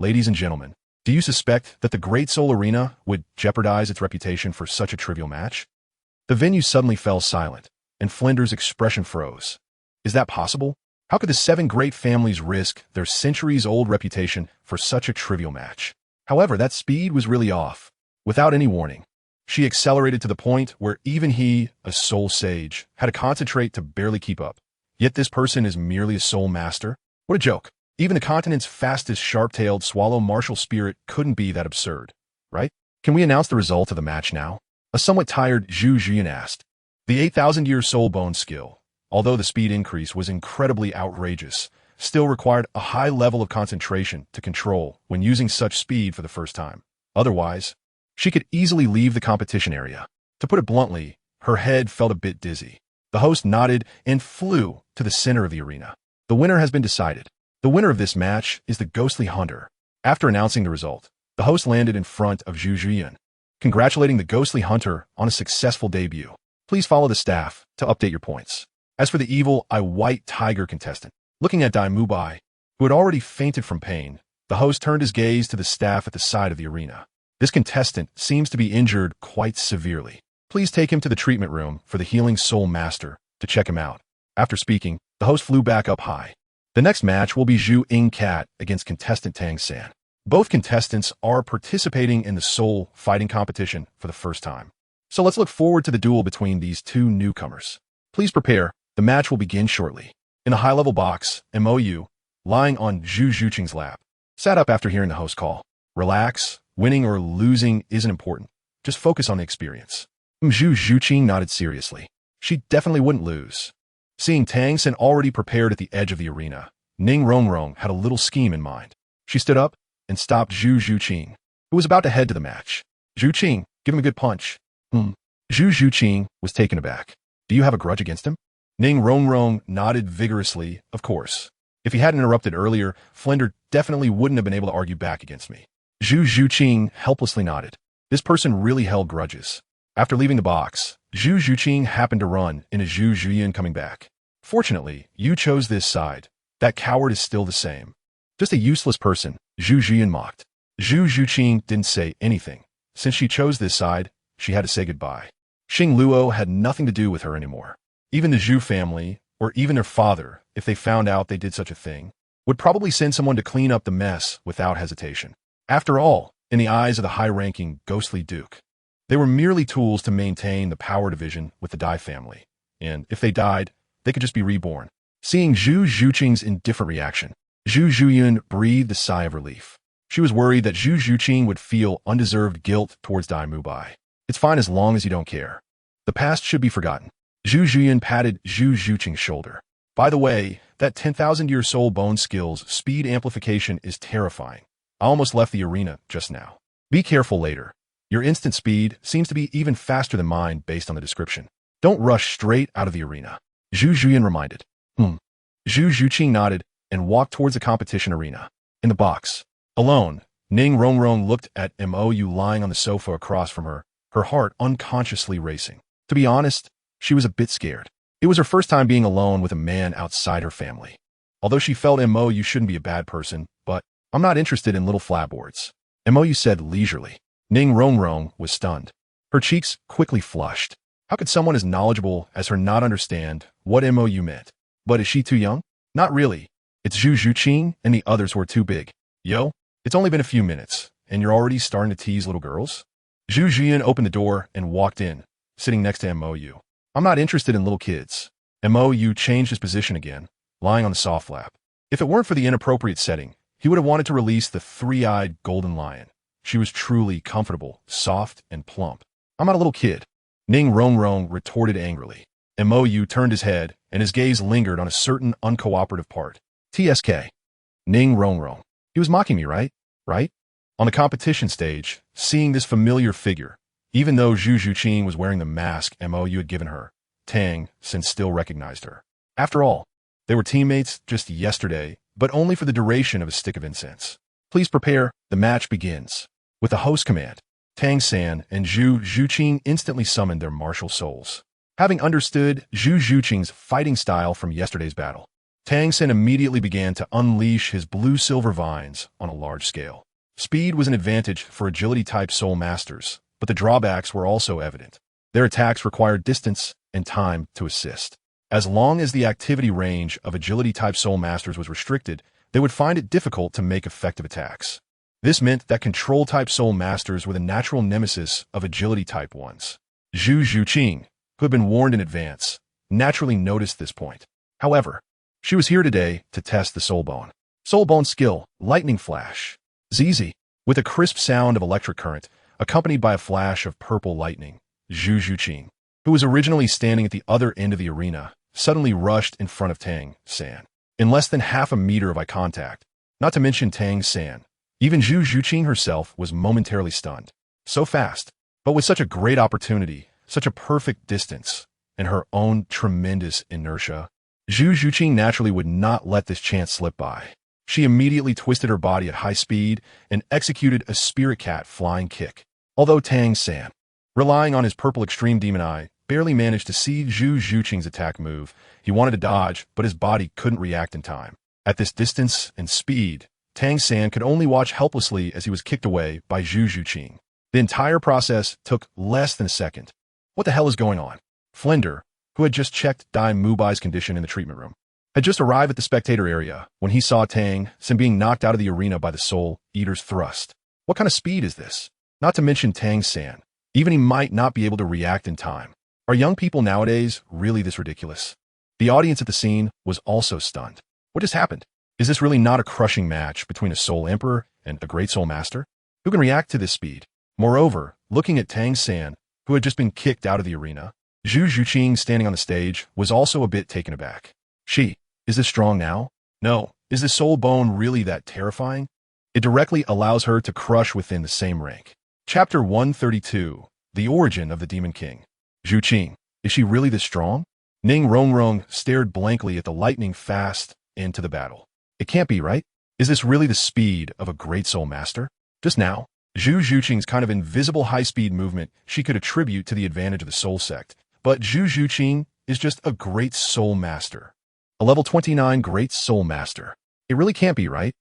"Ladies and gentlemen, do you suspect that the Great Soul Arena would jeopardize its reputation for such a trivial match?" The venue suddenly fell silent, and Flinder's expression froze. Is that possible? How could the 7 great families risk their centuries-old reputation for such a trivial match? However, that speed was really off. Without any warning, she accelerated to the point where even he, a soul sage, had to concentrate to barely keep up. Yet this person is merely a soul master? What a joke. Even the continent's fastest sharp-tailed swallow martial spirit couldn't be that absurd, right? Can we announce the result of the match now? A somewhat tired Zhu Jian asked. The 8,000-year soul bone skill, although the speed increase was incredibly outrageous, still required a high level of concentration to control when using such speed for the first time. Otherwise, she could easily leave the competition area. To put it bluntly, her head felt a bit dizzy. The host nodded and flew to the center of the arena. The winner has been decided. The winner of this match is the Ghostly Hunter. After announcing the result, the host landed in front of Zhu Jian, congratulating the Ghostly Hunter on a successful debut. Please follow the staff to update your points. As for the evil White Tiger contestant, looking at Dai Mubai, who had already fainted from pain, the host turned his gaze to the staff at the side of the arena. This contestant seems to be injured quite severely. Please take him to the treatment room for the Healing Soul Master to check him out. After speaking, the host flew back up high. The next match will be Zhu Ying Cat against contestant Tang San. Both contestants are participating in the soul fighting competition for the first time. So let's look forward to the duel between these two newcomers. Please prepare, the match will begin shortly. In a high-level box, MOU, lying on Zhu Zhuqing's lap, sat up after hearing the host call. Relax. Winning or losing isn't important. Just focus on the experience. Zhu Zhuqing nodded seriously. She definitely wouldn't lose. Seeing Tang San already prepared at the edge of the arena, Ning Rongrong had a little scheme in mind. She stood up and stopped Zhu Zhuqing, who was about to head to the match. Zhuqing, give him a good punch. Zhu Zhuqing was taken aback. Do you have a grudge against him? Ning Rongrong nodded vigorously, of course. If he hadn't interrupted earlier, Flender definitely wouldn't have been able to argue back against me. Zhu Zhuqing helplessly nodded. This person really held grudges. After leaving the box, Zhu Zhuqing happened to run into Zhu Zhuyan coming back. Fortunately, you chose this side. That coward is still the same. Just a useless person, Zhu Zhuyan mocked. Zhu Zhuqing didn't say anything. Since she chose this side, she had to say goodbye. Xing Luo had nothing to do with her anymore. Even the Zhu family, or even their father, if they found out they did such a thing, would probably send someone to clean up the mess without hesitation. After all, in the eyes of the high-ranking, ghostly duke, they were merely tools to maintain the power division with the Dai family, and if they died, they could just be reborn. Seeing Zhu Zhuqing's indifferent reaction, Zhu Zhuyan breathed a sigh of relief. She was worried that Zhu Zhuqing would feel undeserved guilt towards Dai Mubai. It's fine as long as you don't care. The past should be forgotten. Zhu Zhuyan patted Zhu Zhuqing's shoulder. By the way, that 10,000-year soul bone skill's speed amplification is terrifying. I almost left the arena just now. Be careful later. Your instant speed seems to be even faster than mine based on the description. Don't rush straight out of the arena. Zhu Zhuyan reminded. Zhu Zhuqing nodded and walked towards the competition arena. In the box, alone, Ning Rongrong looked at Mou lying on the sofa across from her, her heart unconsciously racing. To be honest, she was a bit scared. It was her first time being alone with a man outside her family. Although she felt Mou shouldn't be a bad person, but I'm not interested in little flapboards. Mou said leisurely. Ning Rongrong was stunned. Her cheeks quickly flushed. How could someone as knowledgeable as her not understand what Mou meant? But is she too young? Not really. It's Zhu Zhuqing and the others who are too big. Yo, it's only been a few minutes, and you're already starting to tease little girls? Zhu Zhuyan opened the door and walked in, sitting next to Mou. I'm not interested in little kids. Mou changed his position again, lying on the soft lap. If it weren't for the inappropriate setting, he would have wanted to release the three-eyed golden lion. She was truly comfortable, soft, and plump. I'm not a little kid. Ning Rongrong retorted angrily. Mou turned his head, and his gaze lingered on a certain uncooperative part. TSK. Ning Rongrong. He was mocking me, right? Right? On the competition stage, seeing this familiar figure, even though Zhu Zhuqing was wearing the mask Mou had given her, Tang San still recognized her. After all, they were teammates just yesterday, but only for the duration of a stick of incense. Please prepare, the match begins. With the host command, Tang San and Zhu Zhuqing instantly summoned their martial souls. Having understood Zhu Zhuqing's fighting style from yesterday's battle, Tang San immediately began to unleash his blue-silver vines on a large scale. Speed was an advantage for agility-type soul masters, but the drawbacks were also evident. Their attacks required distance and time to assist. As long as the activity range of agility-type soul masters was restricted, they would find it difficult to make effective attacks. This meant that control-type soul masters were the natural nemesis of agility-type ones. Zhu Zhuqing, who had been warned in advance, naturally noticed this point. However, she was here today to test the soul bone. Soul bone skill, lightning flash. ZZ. With a crisp sound of electric current, accompanied by a flash of purple lightning, Zhu Zhuqing, who was originally standing at the other end of the arena, suddenly rushed in front of Tang San. In less than half a meter of eye contact, not to mention Tang San, even Zhu Zhuqing herself was momentarily stunned. So fast, but with such a great opportunity, such a perfect distance, and her own tremendous inertia, Zhu Zhuqing naturally would not let this chance slip by. She immediately twisted her body at high speed and executed a spirit cat flying kick. Although Tang San, relying on his purple extreme demon eye, barely managed to see Zhu Zhuqing's attack move, he wanted to dodge, but his body couldn't react in time. At this distance and speed, Tang San could only watch helplessly as he was kicked away by Zhu Zhuqing. The entire process took less than a second. What the hell is going on? Flender, who had just checked Dai Mubai's condition in the treatment room, had just arrived at the spectator area when he saw Tang San being knocked out of the arena by the Soul Eater's thrust. What kind of speed is this? Not to mention Tang San. Even he might not be able to react in time. Are young people nowadays really this ridiculous? The audience at the scene was also stunned. What just happened? Is this really not a crushing match between a Soul Emperor and a Great Soul Master? Who can react to this speed? Moreover, looking at Tang San, who had just been kicked out of the arena, Zhu Zhuqing standing on the stage was also a bit taken aback. Is this strong now? No. Is this soul bone really that terrifying? It directly allows her to crush within the same rank. Chapter 132. The Origin of the Demon King. Zhuqing, is she really this strong? Ning Rongrong stared blankly at the lightning fast into the battle. It can't be, right? Is this really the speed of a Great Soul Master? Just now, Zhu Zhuqing's kind of invisible high-speed movement she could attribute to the advantage of the Soul Sect, but Zhu Zhuqing is just a Great Soul Master. A level 29 Great Soul Master. It really can't be, right?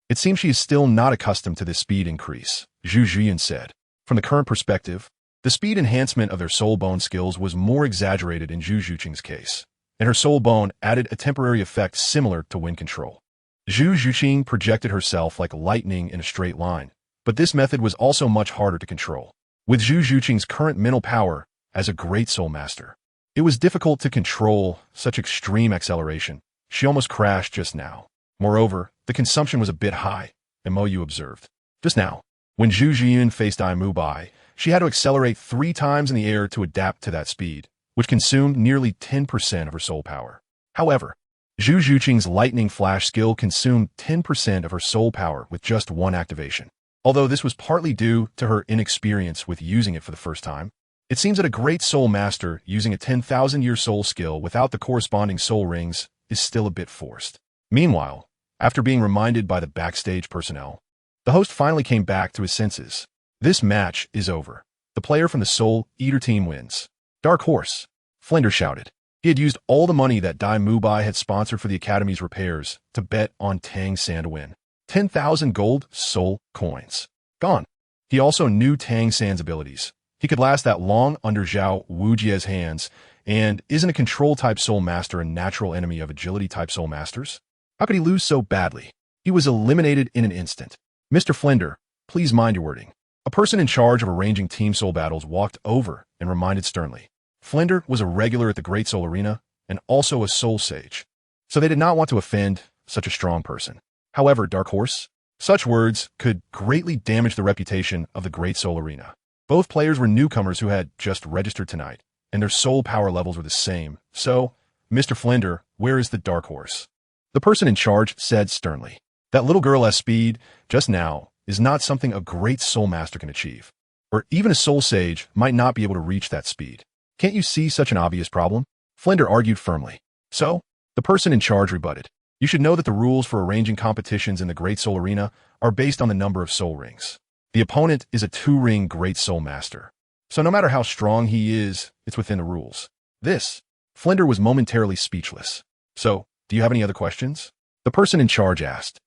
It seems she is still not accustomed to this speed increase, Zhu Jian said. From the current perspective, the speed enhancement of their soul bone skills was more exaggerated in Zhu Zhuqing's case, and her soul bone added a temporary effect similar to wind control. Zhu Zhuqing projected herself like lightning in a straight line, but this method was also much harder to control. With Zhu Zhuqing's current mental power as a Great Soul Master, it was difficult to control such extreme acceleration. She almost crashed just now. Moreover, the consumption was a bit high, Mo observed. Just now, when Zhu Jian faced Ai Mubai, she had to accelerate 3 times in the air to adapt to that speed, which consumed nearly 10% of her soul power. However, Zhu Zhuqing's lightning flash skill consumed 10% of her soul power with just one activation. Although this was partly due to her inexperience with using it for the first time, it seems that a Great Soul Master using a 10,000-year soul skill without the corresponding soul rings is still a bit forced. Meanwhile, after being reminded by the backstage personnel, the host finally came back to his senses. This match is over. The player from the Soul Eater team wins. Dark Horse, Flender shouted. He had used all the money that Dai Mubai had sponsored for the Academy's repairs to bet on Tang San to win. 10,000 gold soul coins. Gone. He also knew Tang San's abilities. He could last that long under Zhao Wujie's hands, and isn't a control-type soul master a natural enemy of agility-type soul masters? How could he lose so badly? He was eliminated in an instant. Mr. Flender, please mind your wording. A person in charge of arranging team soul battles walked over and reminded sternly. Flender was a regular at the Great Soul Arena and also a soul sage, so they did not want to offend such a strong person. However, Dark Horse, such words could greatly damage the reputation of the Great Soul Arena. Both players were newcomers who had just registered tonight, and their soul power levels were the same. So, Mr. Flender, where is the Dark Horse? The person in charge said sternly. That little girl's speed, just now, is not something a Great Soul Master can achieve. Or even a Soul Sage might not be able to reach that speed. Can't you see such an obvious problem? Flender argued firmly. So, the person in charge rebutted. You should know that the rules for arranging competitions in the Great Soul Arena are based on the number of soul rings. The opponent is a 2-ring Great Soul Master. So no matter how strong he is, it's within the rules. Flender was momentarily speechless. So, do you have any other questions? The person in charge asked.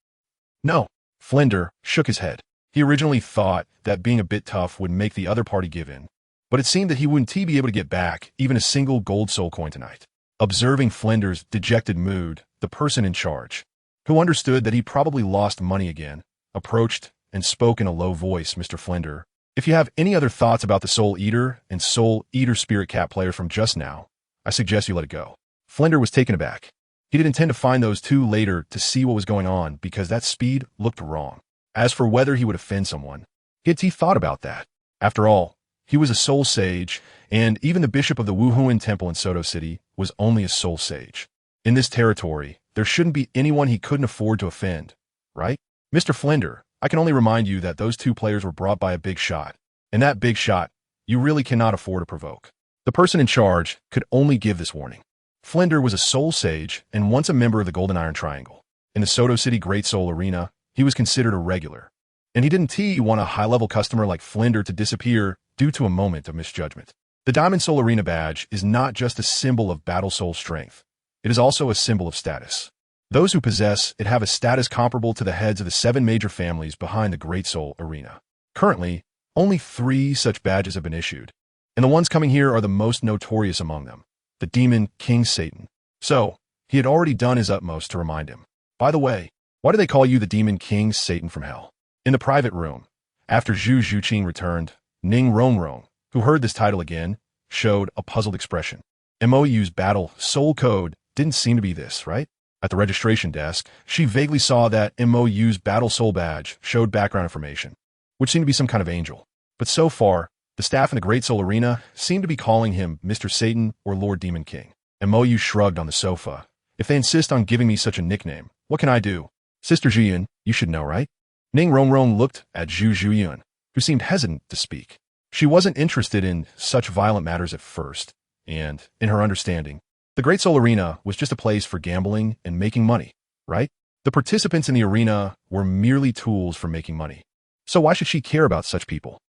No. Flender shook his head. He originally thought that being a bit tough would make the other party give in, but it seemed that he wouldn't be able to get back even a single gold soul coin tonight. Observing Flender's dejected mood, the person in charge, who understood that he probably lost money again, approached and spoke in a low voice. Mr. Flender, if you have any other thoughts about the Soul Eater and Soul Eater Spirit Cat player from just now, I suggest you let it go. Flender was taken aback. He did intend to find those two later to see what was going on because that speed looked wrong. As for whether he would offend someone, he thought about that. After all, he was a soul sage, and even the bishop of the Wuhuan Temple in Soto City was only a soul sage. In this territory, there shouldn't be anyone he couldn't afford to offend, right? Mr. Flender, I can only remind you that those two players were brought by a big shot, and that big shot, you really cannot afford to provoke. The person in charge could only give this warning. Flender was a soul sage and once a member of the Golden Iron Triangle. In the Soto City Great Soul Arena, he was considered a regular, and he didn't want a high-level customer like Flender to disappear due to a moment of misjudgment. The Diamond Soul Arena badge is not just a symbol of battle soul strength. It is also a symbol of status. Those who possess it have a status comparable to the heads of the 7 major families behind the Great Soul Arena. Currently, only 3 such badges have been issued, and the ones coming here are the most notorious among them, the Demon King Satan. So, he had already done his utmost to remind him. By the way, why do they call you the Demon King Satan from Hell? In the private room, after Zhu Zhuqing returned, Ning Rongrong, who heard this title again, showed a puzzled expression. MOU's battle soul code didn't seem to be this, right? At the registration desk, she vaguely saw that MOU's Battle Soul badge showed background information, which seemed to be some kind of angel. But so far, the staff in the Great Soul Arena seemed to be calling him Mr. Satan or Lord Demon King. MOU shrugged on the sofa. If they insist on giving me such a nickname, what can I do? Sister Zhiyun, you should know, right? Ning Rongrong looked at Zhu Zhiyun, who seemed hesitant to speak. She wasn't interested in such violent matters at first, and, in her understanding, the Great Soul Arena was just a place for gambling and making money, right? The participants in the arena were merely tools for making money. So why should she care about such people?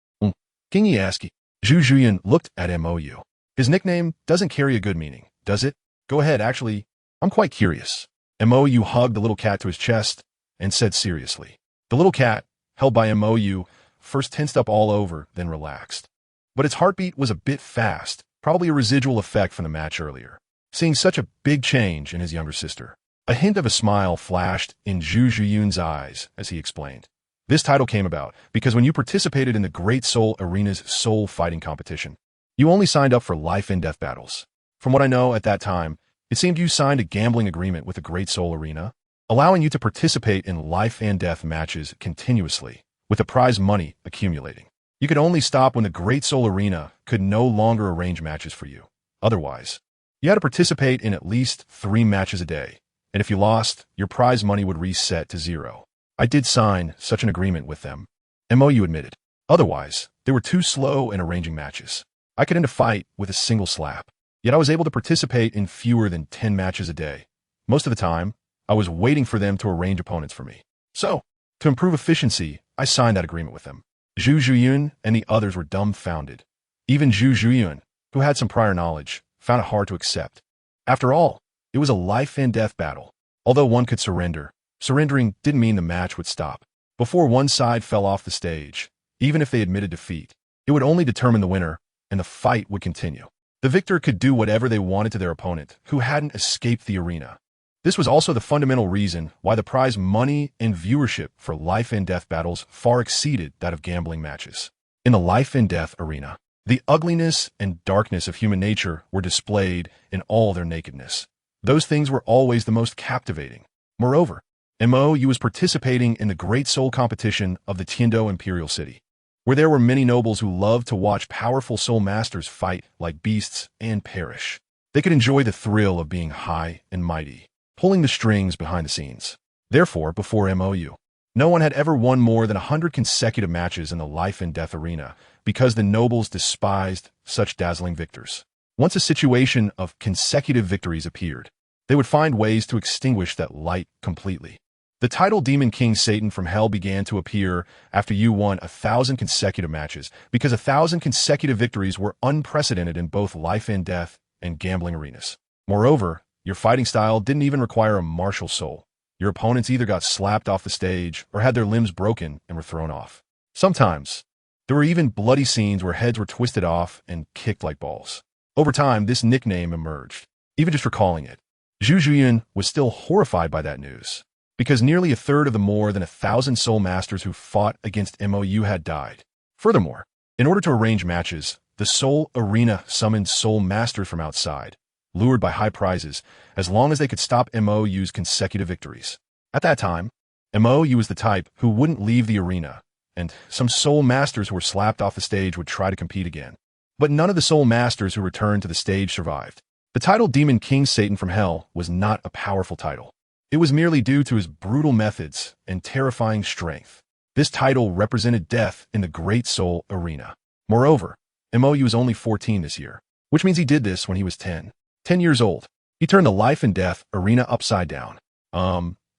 King Yaski. Zhu Zhiyun looked at MOU. His nickname doesn't carry a good meaning, does it? Go ahead, actually, I'm quite curious. MOU hugged the little cat to his chest and said seriously. The little cat, held by MOU, first tensed up all over, then relaxed. But its heartbeat was a bit fast, probably a residual effect from the match earlier. Seeing such a big change in his younger sister, a hint of a smile flashed in Zhu Zhiyun's eyes as he explained. This title came about because when you participated in the Great Soul Arena's soul fighting competition, you only signed up for life and death battles. From what I know at that time, it seemed you signed a gambling agreement with the Great Soul Arena, allowing you to participate in life and death matches continuously, with the prize money accumulating. You could only stop when the Great Soul Arena could no longer arrange matches for you. Otherwise, you had to participate in at least 3 matches a day, and if you lost, your prize money would reset to 0. I did sign such an agreement with them, MOU admitted. Otherwise, they were too slow in arranging matches. I could end a fight with a single slap, yet I was able to participate in fewer than 10 matches a day. Most of the time, I was waiting for them to arrange opponents for me. So, to improve efficiency, I signed that agreement with them. Zhu Zhiyun and the others were dumbfounded. Even Zhu Zhiyun, who had some prior knowledge, found it hard to accept. After all, it was a life and death battle. Although one could surrender, surrendering didn't mean the match would stop. Before one side fell off the stage, even if they admitted defeat, it would only determine the winner, and the fight would continue. The victor could do whatever they wanted to their opponent, who hadn't escaped the arena. This was also the fundamental reason why the prize money and viewership for life and death battles far exceeded that of gambling matches. In the life and death arena, the ugliness and darkness of human nature were displayed in all their nakedness. Those things were always the most captivating. Moreover, MOU was participating in the Great Soul competition of the Tiando Imperial City, where there were many nobles who loved to watch powerful soul masters fight like beasts and perish. They could enjoy the thrill of being high and mighty, pulling the strings behind the scenes. Therefore, before MOU, no one had ever won more than 100 consecutive matches in the life and death arena because the nobles despised such dazzling victors. Once a situation of consecutive victories appeared, they would find ways to extinguish that light completely. The title Demon King Satan from Hell began to appear after you won 1,000 consecutive matches because 1,000 consecutive victories were unprecedented in both life and death and gambling arenas. Moreover, your fighting style didn't even require a martial soul. Your opponents either got slapped off the stage or had their limbs broken and were thrown off. Sometimes, there were even bloody scenes where heads were twisted off and kicked like balls. Over time, this nickname emerged. Even just recalling it, Zhu Zhiyun was still horrified by that news, because nearly a third of the more than 1,000 soul masters who fought against MOU had died. Furthermore, in order to arrange matches, the Soul Arena summoned soul masters from outside, lured by high prizes, as long as they could stop MOU's consecutive victories. At that time, MOU was the type who wouldn't leave the arena, and some soul masters who were slapped off the stage would try to compete again. But none of the soul masters who returned to the stage survived. The title Demon King Satan from Hell was not a powerful title. It was merely due to his brutal methods and terrifying strength. This title represented death in the Great Soul Arena. Moreover, MOU was only 14 this year, which means he did this when he was 10. 10 years old. He turned the life and death arena upside down.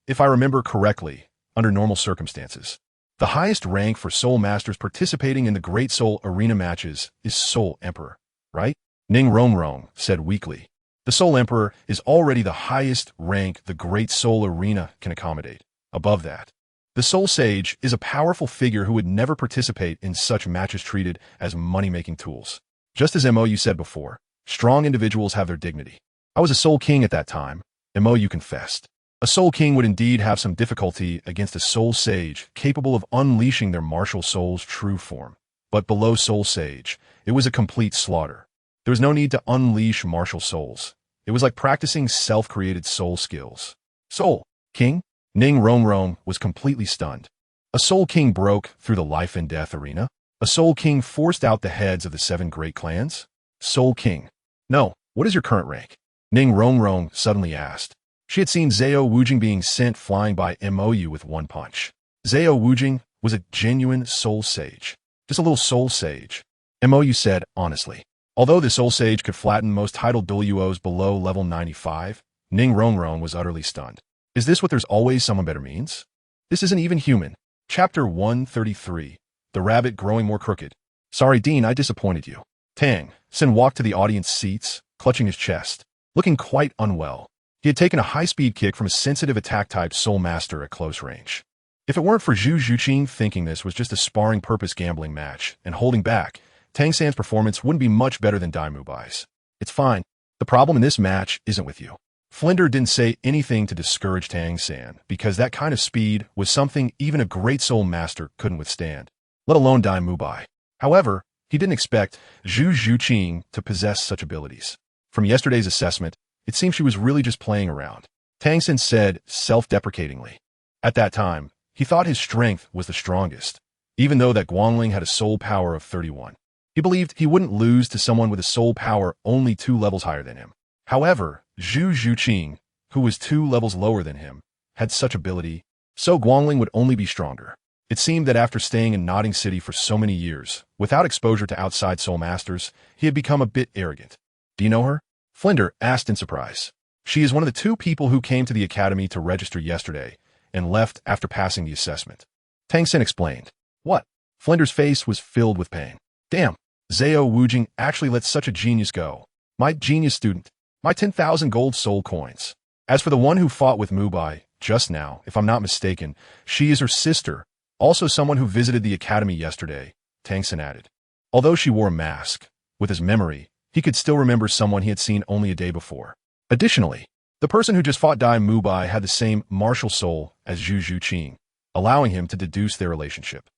If I remember correctly, under normal circumstances, the highest rank for soul masters participating in the Great Soul Arena matches is Soul Emperor, right? Ning Rongrong said weakly. The Soul Emperor is already the highest rank the Great Soul Arena can accommodate. Above that, the Soul Sage is a powerful figure who would never participate in such matches treated as money-making tools. Just as MOU said before, strong individuals have their dignity. I was a Soul King at that time, MOU confessed. A Soul King would indeed have some difficulty against a Soul Sage capable of unleashing their martial soul's true form. But below Soul Sage, it was a complete slaughter. There was no need to unleash martial souls. It was like practicing self-created soul skills. Soul King? Ning Rongrong was completely stunned. A Soul King broke through the life and death arena? A Soul King forced out the heads of the 7 great clans? Soul King. No, what is your current rank? Ning Rongrong suddenly asked. She had seen Zhao Wujing being sent flying by Mou with one punch. Zhao Wujing was a genuine soul sage. Just a little soul sage. Mou said honestly. Although the soul sage could flatten most titled Douluos below level 95, Ning Rongrong was utterly stunned. Is this what there's always someone better means? This isn't even human. Chapter 133. The Rabbit Growing More Crooked. Sorry, Dean, I disappointed you. Tang Sin walked to the audience seats, clutching his chest, looking quite unwell. He had taken a high-speed kick from a sensitive attack-type Soul Master at close range. If it weren't for Zhu Zhuqing thinking this was just a sparring-purpose gambling match and holding back, Tang San's performance wouldn't be much better than Dai Mubai's. It's fine. The problem in this match isn't with you. Flinder didn't say anything to discourage Tang San because that kind of speed was something even a great Soul Master couldn't withstand, let alone Dai Mubai. However, he didn't expect Zhu Zhuqing to possess such abilities. From yesterday's assessment, it seemed she was really just playing around. Tang San said self-deprecatingly. At that time, he thought his strength was the strongest, even though that Guangling had a soul power of 31. He believed he wouldn't lose to someone with a soul power only 2 levels higher than him. However, Zhu Zhuqing, who was 2 levels lower than him, had such ability, so Guangling would only be stronger. It seemed that after staying in Notting City for so many years, without exposure to outside Soul Masters, he had become a bit arrogant. Do you know her? Flinder asked in surprise. She is one of the 2 people who came to the academy to register yesterday and left after passing the assessment. Tang Sin explained. What? Flinder's face was filled with pain. Damn, Zhao Wujing actually let such a genius go. My genius student. My 10,000 gold soul coins. As for the one who fought with Mubai just now, if I'm not mistaken, she is her sister, also someone who visited the academy yesterday, Tang Sin added. Although she wore a mask, with his memory, he could still remember someone he had seen only a day before. Additionally, the person who just fought Dai Mubai had the same martial soul as Zhu Zhuqing, allowing him to deduce their relationship.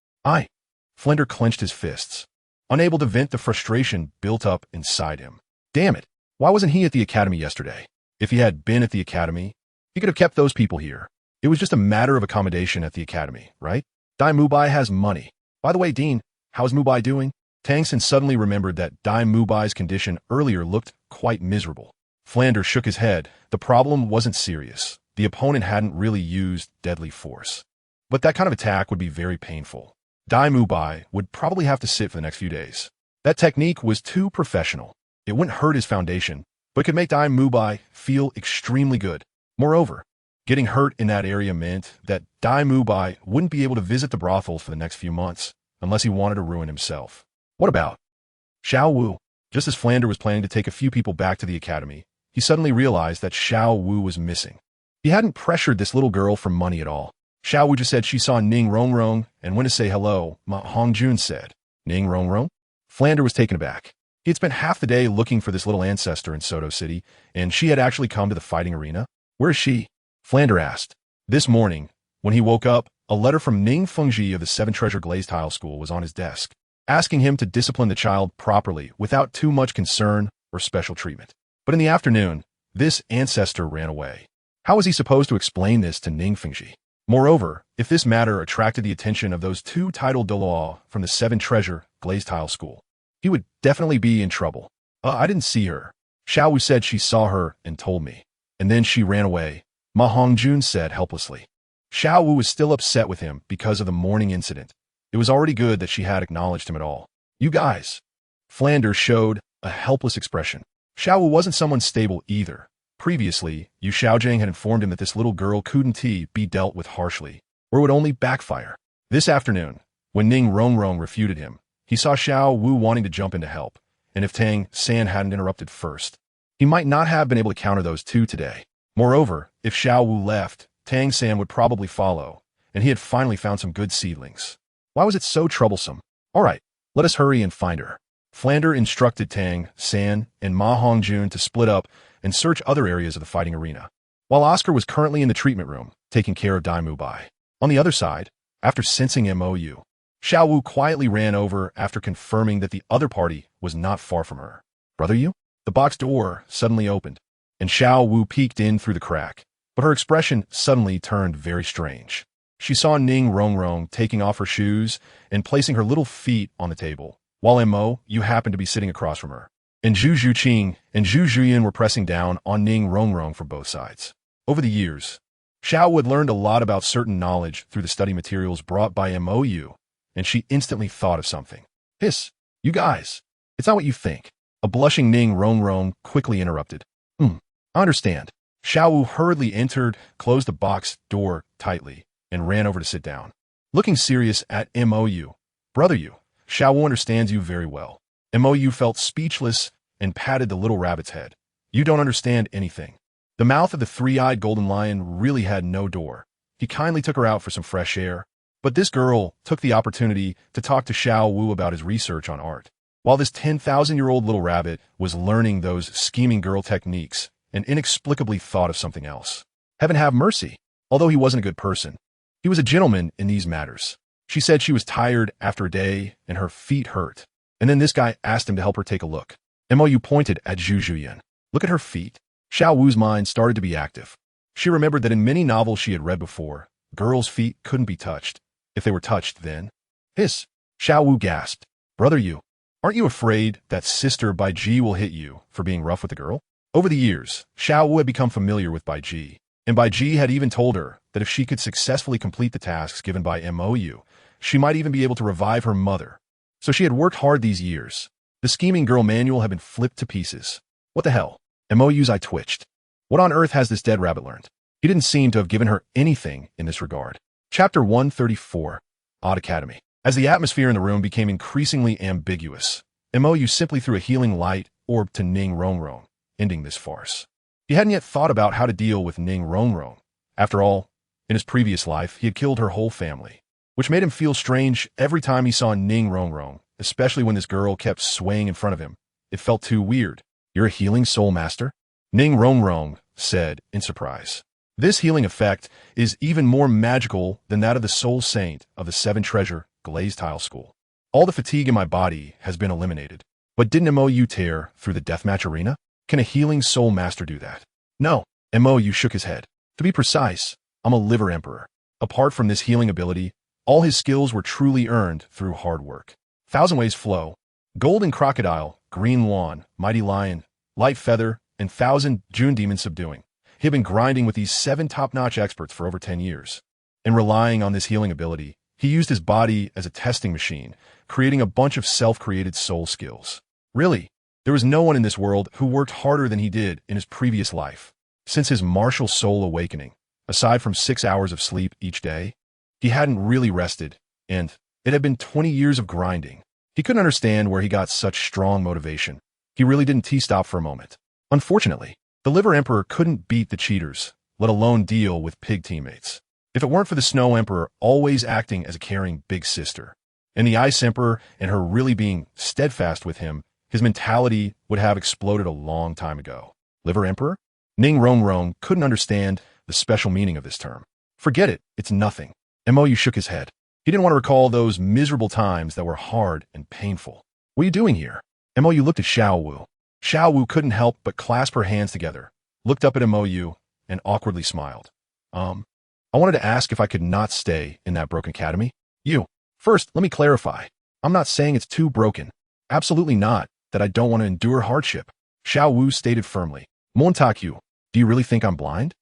Flinder clenched his fists, unable to vent the frustration built up inside him. Damn it, why wasn't he at the academy yesterday? If he had been at the academy, he could have kept those people here. It was just a matter of accommodation at the academy, right? Dai Mubai has money. By the way, Dean, how's Mubai doing? Tang Sin suddenly remembered that Dai Mubai's condition earlier looked quite miserable. Flander shook his head. The problem wasn't serious. The opponent hadn't really used deadly force. But that kind of attack would be very painful. Dai Mubai would probably have to sit for the next few days. That technique was too professional. It wouldn't hurt his foundation, but could make Dai Mubai feel extremely good. Moreover, getting hurt in that area meant that Dai Mubai wouldn't be able to visit the brothels for the next few months, unless he wanted to ruin himself. What about Xiao Wu? Just as Flander was planning to take a few people back to the academy, he suddenly realized that Xiao Wu was missing. He hadn't pressured this little girl for money at all. Xiao Wu just said she saw Ning Rongrong and went to say hello, Ma Hongjun said. Ning Rongrong? Flander was taken aback. He had spent half the day looking for this little ancestor in Soto City, and she had actually come to the fighting arena. Where is she? Flander asked. This morning, when he woke up, a letter from Ning Fengji of the 7 Treasure Glazed Tile School was on his desk, asking him to discipline the child properly without too much concern or special treatment. But in the afternoon, this ancestor ran away. How was he supposed to explain this to Ning Fengji? Moreover, if this matter attracted the attention of those 2 titled Dalu from the 7 Treasure Glazed Tile School, he would definitely be in trouble. I didn't see her. Xiao Wu said she saw her and told me. And then she ran away, Ma Hongjun said helplessly. Xiao Wu was still upset with him because of the morning incident. It was already good that she had acknowledged him at all. You guys. Flander showed a helpless expression. Xiao Wu wasn't someone stable either. Previously, Yu Xiaojing had informed him that this little girl couldn't be dealt with harshly, or would only backfire. This afternoon, when Ning Rongrong refuted him, he saw Xiao Wu wanting to jump in to help, and if Tang San hadn't interrupted first, he might not have been able to counter those 2 today. Moreover, if Xiao Wu left, Tang San would probably follow, and he had finally found some good seedlings. Why was it so troublesome? All right, let us hurry and find her. Flander instructed Tang San and Ma Hongjun to split up and search other areas of the fighting arena, while Oscar was currently in the treatment room, taking care of Dai Mubai. On the other side, after sensing MOU, Xiao Wu quietly ran over after confirming that the other party was not far from her. Brother Yu? The box door suddenly opened, and Xiao Wu peeked in through the crack. but her expression suddenly turned very strange. She saw Ning Rongrong taking off her shoes and placing her little feet on the table, while Mo Yu happened to be sitting across from her. And Zhu Zhuqing and Zhu Zhuyan were pressing down on Ning Rongrong from both sides. Over the years, Xiao had learned a lot about certain knowledge through the study materials brought by Mo Yu, and she instantly thought of something. Hiss, you guys, it's not what you think. A blushing Ning Rongrong quickly interrupted. I understand. Xiao Wu hurriedly entered, closed the box door tightly, and ran over to sit down. Looking serious at Mo Yu. Brother Yu, Xiao Wu understands you very well. Mo Yu felt speechless and patted the little rabbit's head. You don't understand anything. The mouth of the three-eyed golden lion really had no door. He kindly took her out for some fresh air, but this girl took the opportunity to talk to Xiao Wu about his research on art. While this 10,000-year-old little rabbit was learning those scheming girl techniques and inexplicably thought of something else. Heaven have mercy. Although he wasn't a good person, he was a gentleman in these matters. She said she was tired after a day and her feet hurt. And then this guy asked him to help her take a look. Mo Yu pointed at Zhu Zhuyan. Look at her feet. Xiao Wu's mind started to be active. She remembered that in many novels she had read before, girls' feet couldn't be touched. If they were touched, then... Hiss! Xiao Wu gasped. Brother Yu, aren't you afraid that Sister Bai Ji will hit you for being rough with the girl? Over the years, Xiao Wu had become familiar with Bai Ji, and Bai Ji had even told her that if she could successfully complete the tasks given by Mo Yu, she might even be able to revive her mother. So she had worked hard these years. The scheming girl manual had been flipped to pieces. What the hell? Mo Yu's eye twitched. What on earth has this dead rabbit learned? He didn't seem to have given her anything in this regard. Chapter 134, Odd Academy. As the atmosphere in the room became increasingly ambiguous, Mo Yu simply threw a healing light orb to Ning Rongrong, ending this farce. He hadn't yet thought about how to deal with Ning Rongrong. After all, in his previous life, he had killed her whole family, which made him feel strange every time he saw Ning Rongrong, especially when this girl kept swaying in front of him. It felt too weird. You're a healing soul master? Ning Rongrong said in surprise. This healing effect is even more magical than that of the soul saint of the Seven Treasure Glazed Tile School. All the fatigue in my body has been eliminated. But didn't Mo Yu tear through the deathmatch arena? Can a healing soul master do that? No. Mo Yu shook his head. To be precise, I'm a liver emperor. Apart from this healing ability, all his skills were truly earned through hard work. Thousand Ways Flow, Golden Crocodile, Green Lawn, Mighty Lion, Light Feather, and Thousand June Demon Subduing. He had been grinding with these 7 top-notch experts for over 10 years. And relying on this healing ability, he used his body as a testing machine, creating a bunch of self-created soul skills. Really, there was no one in this world who worked harder than he did in his previous life. Since his martial soul awakening, aside from 6 hours of sleep each day, he hadn't really rested, and it had been 20 years of grinding. He couldn't understand where he got such strong motivation. He really didn't T-stop for a moment. Unfortunately, the Liver Emperor couldn't beat the cheaters, let alone deal with pig teammates. If it weren't for the Snow Emperor always acting as a caring big sister, and the Ice Emperor and her really being steadfast with him, his mentality would have exploded a long time ago. Liver Emperor? Ning Rongrong couldn't understand the special meaning of this term. Forget it, it's nothing. Mo Yu shook his head. He didn't want to recall those miserable times that were hard and painful. What are you doing here? Mo Yu looked at Xiao Wu. Xiao Wu couldn't help but clasp her hands together, looked up at Mo Yu, and awkwardly smiled. I wanted to ask if I could not stay in that broken academy. First, let me clarify. I'm not saying it's too broken. Absolutely not, that I don't want to endure hardship. Xiao Wu stated firmly. Montaku, do you really think I'm blind?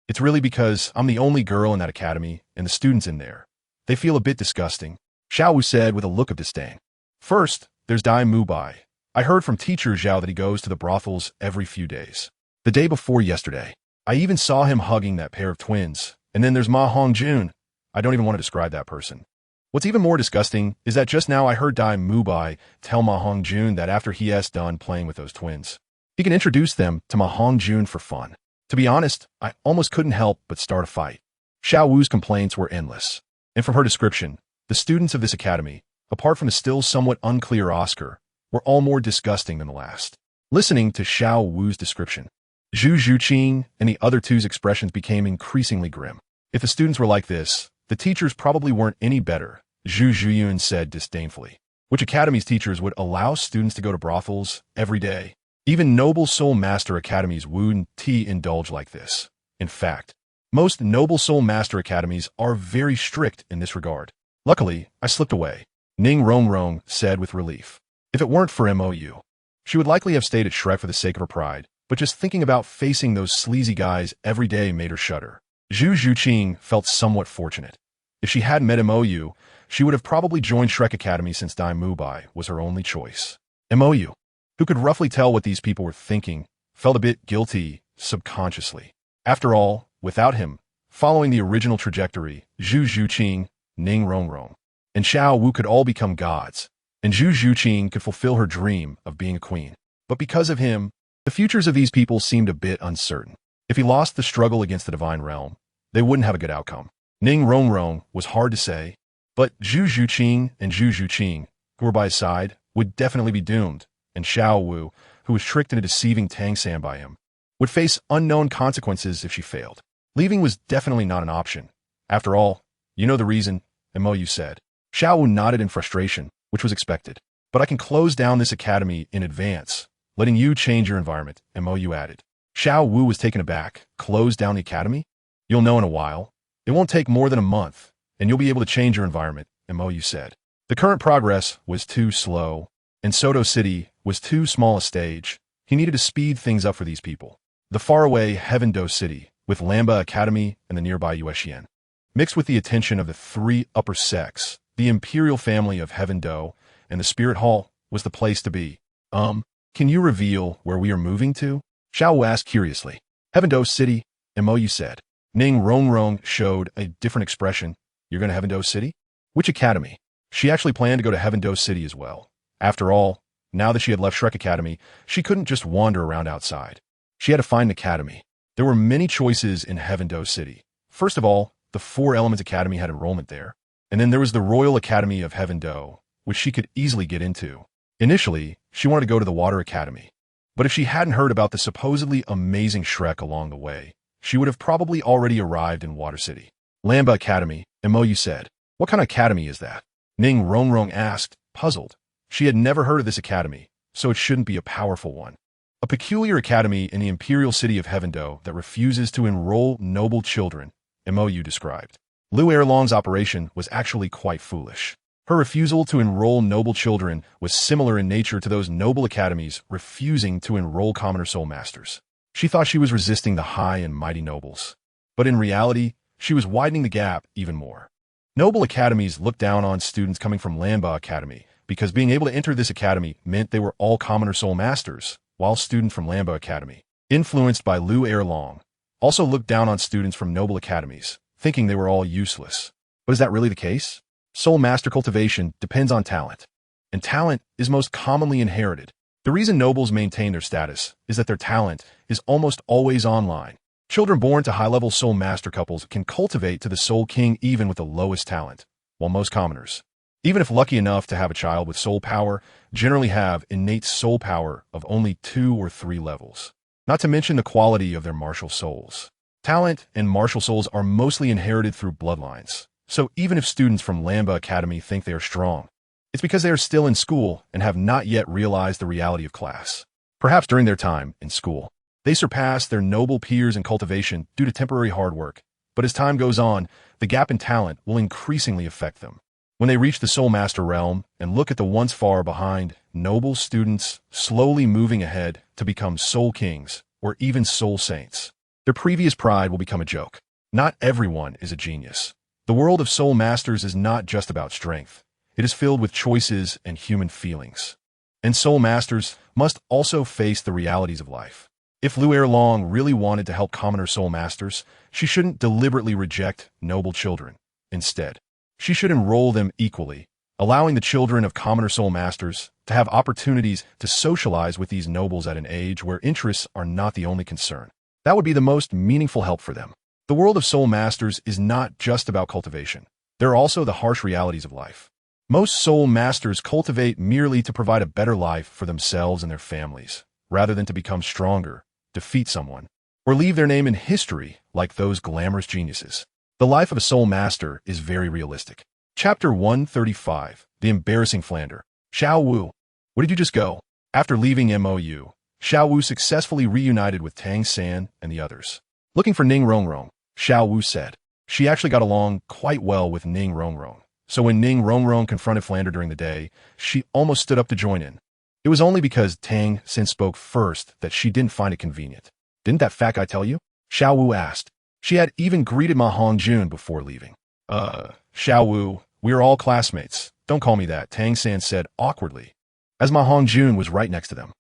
It's really because I'm the only girl in that academy, and the students in there. They feel a bit disgusting, Xiao Wu said with a look of disdain. First, there's Dai Mubai. I heard from teacher Zhao that he goes to the brothels every few days. The day before yesterday, I even saw him hugging that pair of twins. And then there's Ma Hongjun. I don't even want to describe that person. What's even more disgusting is that just now I heard Dai Mubai tell Ma Hongjun that after he has done playing with those twins, he can introduce them to Ma Hongjun for fun. To be honest, I almost couldn't help but start a fight. Xiao Wu's complaints were endless. And from her description, the students of this academy, apart from the still somewhat unclear Oscar, were all more disgusting than the last. Listening to Xiao Wu's description, Zhu Zhuqing and the other two's expressions became increasingly grim. If the students were like this, the teachers probably weren't any better, Zhu Zhuyun said disdainfully. Which academy's teachers would allow students to go to brothels every day? Even noble soul master academies wouldn't indulge like this. In fact, most Noble Soul Master Academies are very strict in this regard. Luckily, I slipped away, Ning Rongrong said with relief. If it weren't for MOU, she would likely have stayed at Shrek for the sake of her pride, but just thinking about facing those sleazy guys every day made her shudder. Zhu Zhuqing felt somewhat fortunate. If she hadn't met MOU, she would have probably joined Shrek Academy since Dai Mubai was her only choice. MOU, who could roughly tell what these people were thinking, felt a bit guilty subconsciously. After all, without him, following the original trajectory, Zhu Zhuqing, Ning Rongrong, and Xiao Wu could all become gods, and Zhu Zhuqing could fulfill her dream of being a queen. But because of him, the futures of these people seemed a bit uncertain. If he lost the struggle against the divine realm, they wouldn't have a good outcome. Ning Rongrong was hard to say, but Zhu Zhuqing and Zhu Zhuqing, who were by his side, would definitely be doomed, and Xiao Wu, who was tricked into deceiving Tang San by him, would face unknown consequences if she failed. Leaving was definitely not an option. After all, you know the reason, MOU said. Xiao Wu nodded in frustration, which was expected. But I can close down this academy in advance, letting you change your environment, MOU added. Xiao Wu was taken aback. Close down the academy? You'll know in a while. It won't take more than a month, and you'll be able to change your environment, MOU said. The current progress was too slow, and Soto City was too small a stage. He needed to speed things up for these people. The faraway Heaven-Do City, with Lamba Academy and the nearby Yuexian, mixed with the attention of the three upper sects, the imperial family of Heaven-Do, and the Spirit Hall, was the place to be. Can you reveal where we are moving to? Xiao Wu asked curiously. Heaven-Do City, MOU said. Ning Rongrong showed a different expression. You're going to Heaven-Do City? Which academy? She actually planned to go to Heaven-Do City as well. After all, now that she had left Shrek Academy, she couldn't just wander around outside. She had to find an academy. There were many choices in Heaven-Do City. First of all, the Four Elements Academy had enrollment there. And then there was the Royal Academy of Heaven-Do, which she could easily get into. Initially, she wanted to go to the Water Academy. But if she hadn't heard about the supposedly amazing Shrek along the way, she would have probably already arrived in Water City. Lamba Academy, MOU said. What kind of academy is that? Ning Rongrong asked, puzzled. She had never heard of this academy, so it shouldn't be a powerful one. A peculiar academy in the imperial city of Heaven-Do that refuses to enroll noble children, MOU described. Lu Erlong's operation was actually quite foolish. Her refusal to enroll noble children was similar in nature to those noble academies refusing to enroll commoner soul masters. She thought she was resisting the high and mighty nobles. But in reality, she was widening the gap even more. Noble academies looked down on students coming from Lamba Academy because being able to enter this academy meant they were all commoner soul masters, while students from Lamba Academy, influenced by Lu Erlong, also looked down on students from noble academies, thinking they were all useless. But is that really the case? Soul master cultivation depends on talent, and talent is most commonly inherited. The reason nobles maintain their status is that their talent is almost always online. Children born to high-level soul master couples can cultivate to the soul king even with the lowest talent, while most commoners, even if lucky enough to have a child with soul power, generally have innate soul power of only 2 or 3 levels. Not to mention the quality of their martial souls. Talent and martial souls are mostly inherited through bloodlines. So even if students from Lamba Academy think they are strong, it's because they are still in school and have not yet realized the reality of class. Perhaps during their time in school, they surpass their noble peers in cultivation due to temporary hard work, but as time goes on, the gap in talent will increasingly affect them. When they reach the Soul Master realm and look at the once far behind noble students slowly moving ahead to become soul kings or even soul saints, their previous pride will become a joke. Not everyone is a genius. The world of soul masters is not just about strength. It is filled with choices and human feelings. And soul masters must also face the realities of life. If Lu Erlong really wanted to help commoner soul masters, she shouldn't deliberately reject noble children. Instead, she should enroll them equally, allowing the children of commoner soul masters to have opportunities to socialize with these nobles at an age where interests are not the only concern. That would be the most meaningful help for them. The world of soul masters is not just about cultivation. There are also the harsh realities of life. Most soul masters cultivate merely to provide a better life for themselves and their families, rather than to become stronger, defeat someone, or leave their name in history like those glamorous geniuses. The life of a soul master is very realistic. Chapter 135, The Embarrassing Flander. Xiao Wu. Where did you just go? After leaving MOU, Xiao Wu successfully reunited with Tang San and the others. Looking for Ning Rongrong, Xiao Wu said. She actually got along quite well with Ning Rongrong, so when Ning Rongrong confronted Flander during the day, she almost stood up to join in. It was only because Tang Xin spoke first that she didn't find it convenient. Didn't that fat guy tell you? Xiao Wu asked. She had even greeted Ma Hongjun before leaving. Xiao Wu, we're all classmates. Don't call me that, Tang San said awkwardly, as Ma Hongjun was right next to them.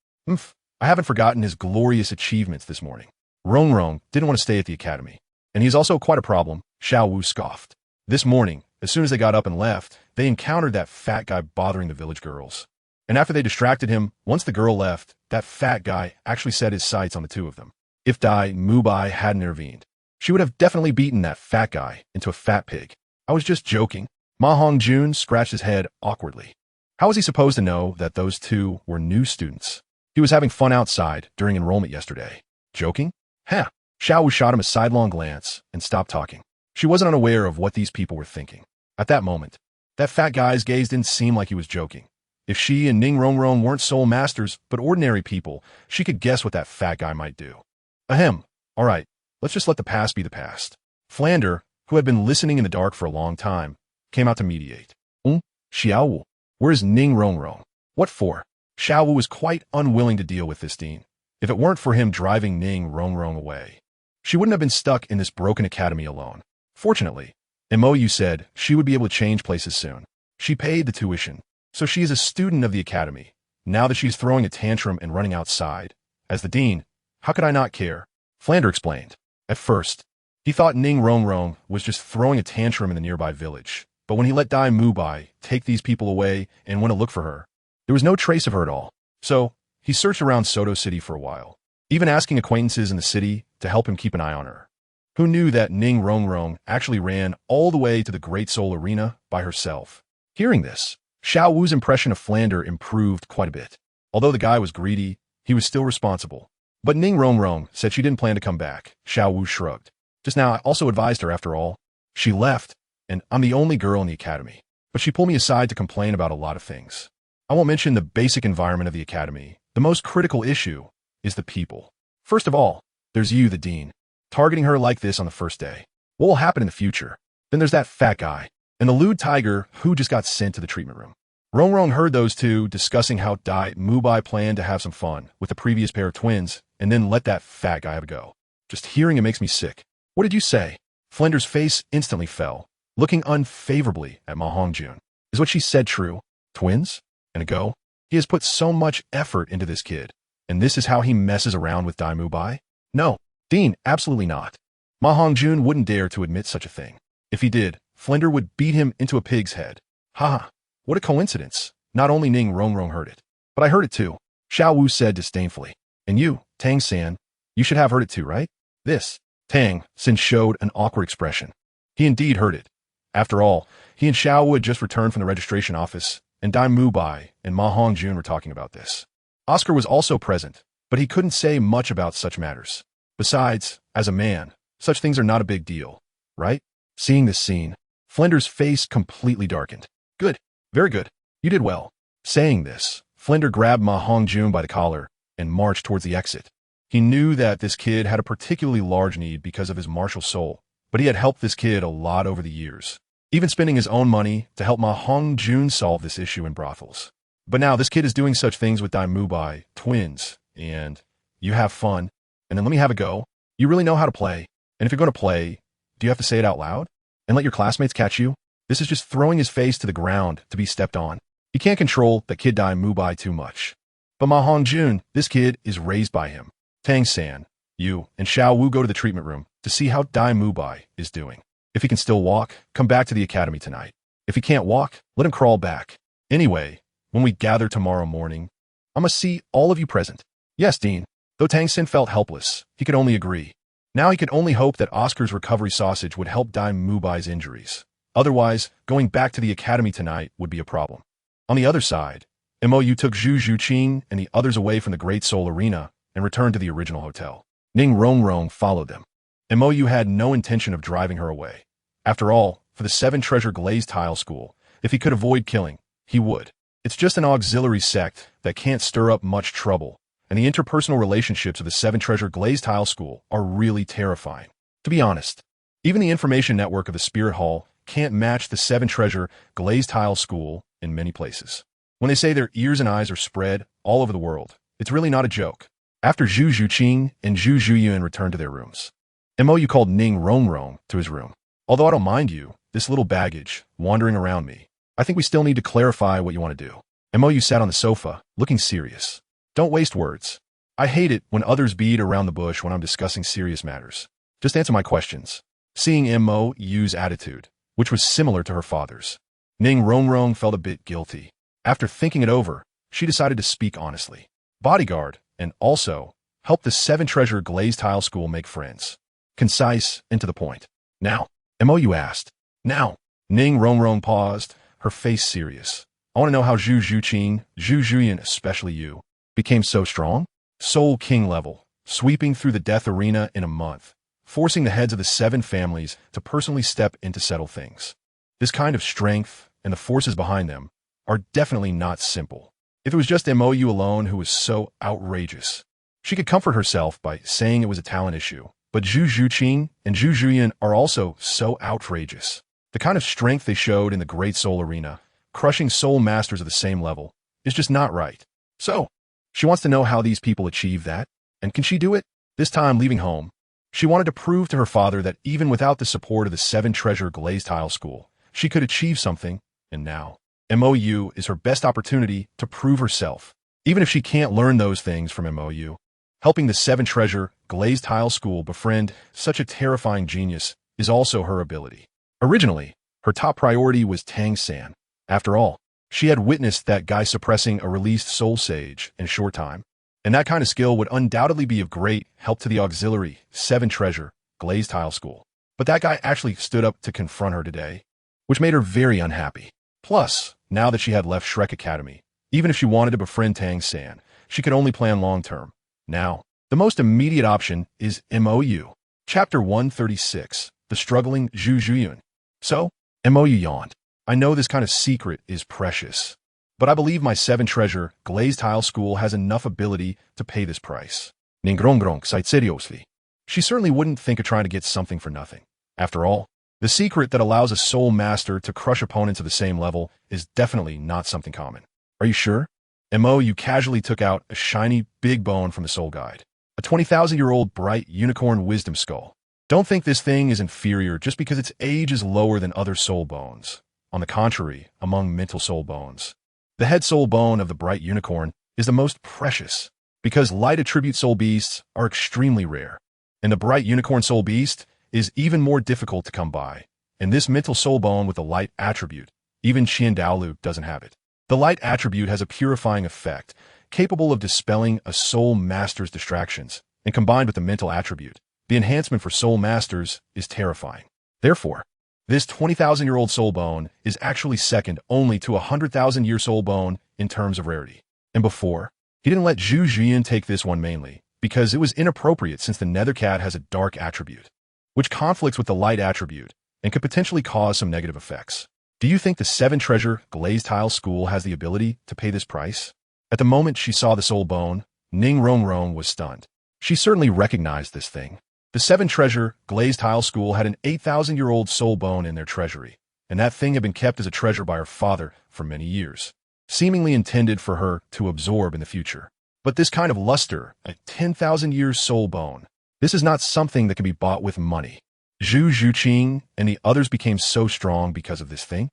I haven't forgotten his glorious achievements this morning. Rongrong didn't want to stay at the academy, and he's also quite a problem, Xiao Wu scoffed. This morning, as soon as they got up and left, they encountered that fat guy bothering the village girls. And after they distracted him, once the girl left, that fat guy actually set his sights on the two of them. If Dai Mubai hadn't intervened, she would have definitely beaten that fat guy into a fat pig. I was just joking. Ma Hongjun scratched his head awkwardly. How was he supposed to know that those two were new students? He was having fun outside during enrollment yesterday. Joking? Huh. Xiao Wu shot him a sidelong glance and stopped talking. She wasn't unaware of what these people were thinking. At that moment, that fat guy's gaze didn't seem like he was joking. If she and Ning Rongrong weren't soul masters, but ordinary people, she could guess what that fat guy might do. Ahem. All right, let's just let the past be the past. Flander, who had been listening in the dark for a long time, came out to mediate. Xiao Wu, where's Ning Rongrong? What for? Xiao Wu was quite unwilling to deal with this dean. If it weren't for him driving Ning Rongrong away, she wouldn't have been stuck in this broken academy alone. Fortunately, Mou said she would be able to change places soon. She paid the tuition, so she is a student of the academy. Now that she's throwing a tantrum and running outside, as the dean, how could I not care? Flander explained. At first, he thought Ning Rongrong was just throwing a tantrum in the nearby village, but when he let Dai Mubai take these people away and went to look for her, there was no trace of her at all. So, he searched around Soto City for a while, even asking acquaintances in the city to help him keep an eye on her. Who knew that Ning Rongrong actually ran all the way to the Great Soul Arena by herself? Hearing this, Xiao Wu's impression of Flander improved quite a bit. Although the guy was greedy, he was still responsible. But Ning Rongrong said she didn't plan to come back. Xiao Wu shrugged. Just now, I also advised her after all. She left, and I'm the only girl in the academy. But she pulled me aside to complain about a lot of things. I won't mention the basic environment of the academy. The most critical issue is the people. First of all, there's you, the dean, targeting her like this on the first day. What will happen in the future? Then there's that fat guy, and the lewd tiger who just got sent to the treatment room. Rongrong heard those two discussing how Dai Mubai planned to have some fun with the previous pair of twins, and then let that fat guy have a go. Just hearing it makes me sick. What did you say? Flander's face instantly fell, looking unfavorably at Ma Hongjun. Is what she said true? Twins? And a go? He has put so much effort into this kid, and this is how he messes around with Dai Mubai? No, Dean, absolutely not. Ma Hongjun wouldn't dare to admit such a thing. If he did, Flander would beat him into a pig's head. Ha! What a coincidence. Not only Ning Rongrong heard it, but I heard it too, Xiao Wu said disdainfully. And you, Tang San, you should have heard it too, right? This. Tang San showed an awkward expression. He indeed heard it. After all, he and Xiao Wu had just returned from the registration office, and Dai Mubai and Ma Hongjun were talking about this. Oscar was also present, but he couldn't say much about such matters. Besides, as a man, such things are not a big deal, right? Seeing this scene, Flander's face completely darkened. Good. Very good. You did well. Saying this, Flander grabbed Ma Hongjun by the collar and marched towards the exit. He knew that this kid had a particularly large need because of his martial soul, but he had helped this kid a lot over the years, even spending his own money to help Ma Hongjun solve this issue in brothels. But now this kid is doing such things with Dai Mubai, twins, and you have fun, and then let me have a go. You really know how to play, and if you're going to play, do you have to say it out loud? And let your classmates catch you? This is just throwing his face to the ground to be stepped on. He can't control the kid Dai Mubai too much. But Ma Hongjun, this kid is raised by him. Tang San, you, and Xiao Wu go to the treatment room to see how Dai Mubai is doing. If he can still walk, come back to the academy tonight. If he can't walk, let him crawl back. Anyway, when we gather tomorrow morning, I must see all of you present. Yes, Dean. Though Tang San felt helpless, he could only agree. Now he could only hope that Oscar's recovery sausage would help Dai Mubai's injuries. Otherwise, going back to the academy tonight would be a problem. On the other side, Mou took Zhu Zhuqing and the others away from the Great Soul Arena and returned to the original hotel. Ning Rongrong followed them. Mou had no intention of driving her away. After all, for the 7 Treasure Glazed Tile School, if he could avoid killing, he would. It's just an auxiliary sect that can't stir up much trouble, and the interpersonal relationships of the Seven Treasure Glazed Tile School are really terrifying. To be honest, even the information network of the Spirit Hall can't match the Seven Treasure Glazed Tile School in many places. When they say their ears and eyes are spread all over the world, it's really not a joke. After Zhu Zhuqing and Zhu Zhuyuan returned to their rooms, Mo called Ning Rongrong to his room. Although I don't mind you, this little baggage, wandering around me, I think we still need to clarify what you want to do. Mo sat on the sofa, looking serious. Don't waste words. I hate it when others beat around the bush when I'm discussing serious matters. Just answer my questions. Seeing Mo use attitude, which was similar to her father's, Ning Rongrong felt a bit guilty. After thinking it over, she decided to speak honestly. Bodyguard, and also, help the Seven Treasure Glazed Tile School make friends. Concise and to the point. Now, Mo asked. Now, Ning Rongrong paused, her face serious. I want to know how Zhu Zhuqing, Zhu Zhuyan, especially you, became so strong? Soul King level, sweeping through the death arena in a month, forcing the heads of the 7 families to personally step in to settle things. This kind of strength and the forces behind them are definitely not simple. If it was just Mo alone who was so outrageous, she could comfort herself by saying it was a talent issue. But Zhu Zhuqing and Zhu Zhuyan are also so outrageous. The kind of strength they showed in the Great Soul Arena, crushing soul masters of the same level, is just not right. So, she wants to know how these people achieve that, and can she do it? This time leaving home, she wanted to prove to her father that even without the support of the Seven Treasure Glazed Tile School, she could achieve something, and now, MOU is her best opportunity to prove herself. Even if she can't learn those things from MOU, helping the Seven Treasure Glazed Tile School befriend such a terrifying genius is also her ability. Originally, her top priority was Tang San. After all, she had witnessed that guy suppressing a released soul sage in a short time, and that kind of skill would undoubtedly be of great help to the auxiliary Seven Treasure Glazed Tile School. But that guy actually stood up to confront her today, which made her very unhappy. Plus, now that she had left Shrek Academy, even if she wanted to befriend Tang San, she could only plan long-term. Now, the most immediate option is MOU. Chapter 136, The Struggling Zhu Zhuyan. So, MOU yawned. I know this kind of secret is precious, but I believe my Seven Treasure Glazed Tile School has enough ability to pay this price. Ningrongrong sighed seriously. She certainly wouldn't think of trying to get something for nothing. After all, the secret that allows a soul master to crush opponents of the same level is definitely not something common. Are you sure? MOU casually took out a shiny big bone from the soul guide. A 20,000-year-old bright unicorn wisdom skull. Don't think this thing is inferior just because its age is lower than other soul bones. On the contrary, among mental soul bones, the head soul bone of the bright unicorn is the most precious, because light attribute soul beasts are extremely rare, and the bright unicorn soul beast is even more difficult to come by. And this mental soul bone with the light attribute, even Dalu doesn't have it. The light attribute has a purifying effect, capable of dispelling a soul master's distractions, and combined with the mental attribute, the enhancement for soul masters is terrifying. Therefore, this 20,000-year-old soul bone is actually second only to a 100,000-year soul bone in terms of rarity. And before, he didn't let Zhu Zhuyan take this one mainly, because it was inappropriate since the nether cat has a dark attribute, which conflicts with the light attribute, and could potentially cause some negative effects. Do you think the Seven Treasure Glazed Tile School has the ability to pay this price? At the moment she saw the soul bone, Ning Rongrong was stunned. She certainly recognized this thing. The Seven Treasure Glazed Tile School had an 8,000-year-old soul bone in their treasury, and that thing had been kept as a treasure by her father for many years, seemingly intended for her to absorb in the future. But this kind of luster, a 10,000-year soul bone, this is not something that can be bought with money. Zhu Zhuqing and the others became so strong because of this thing.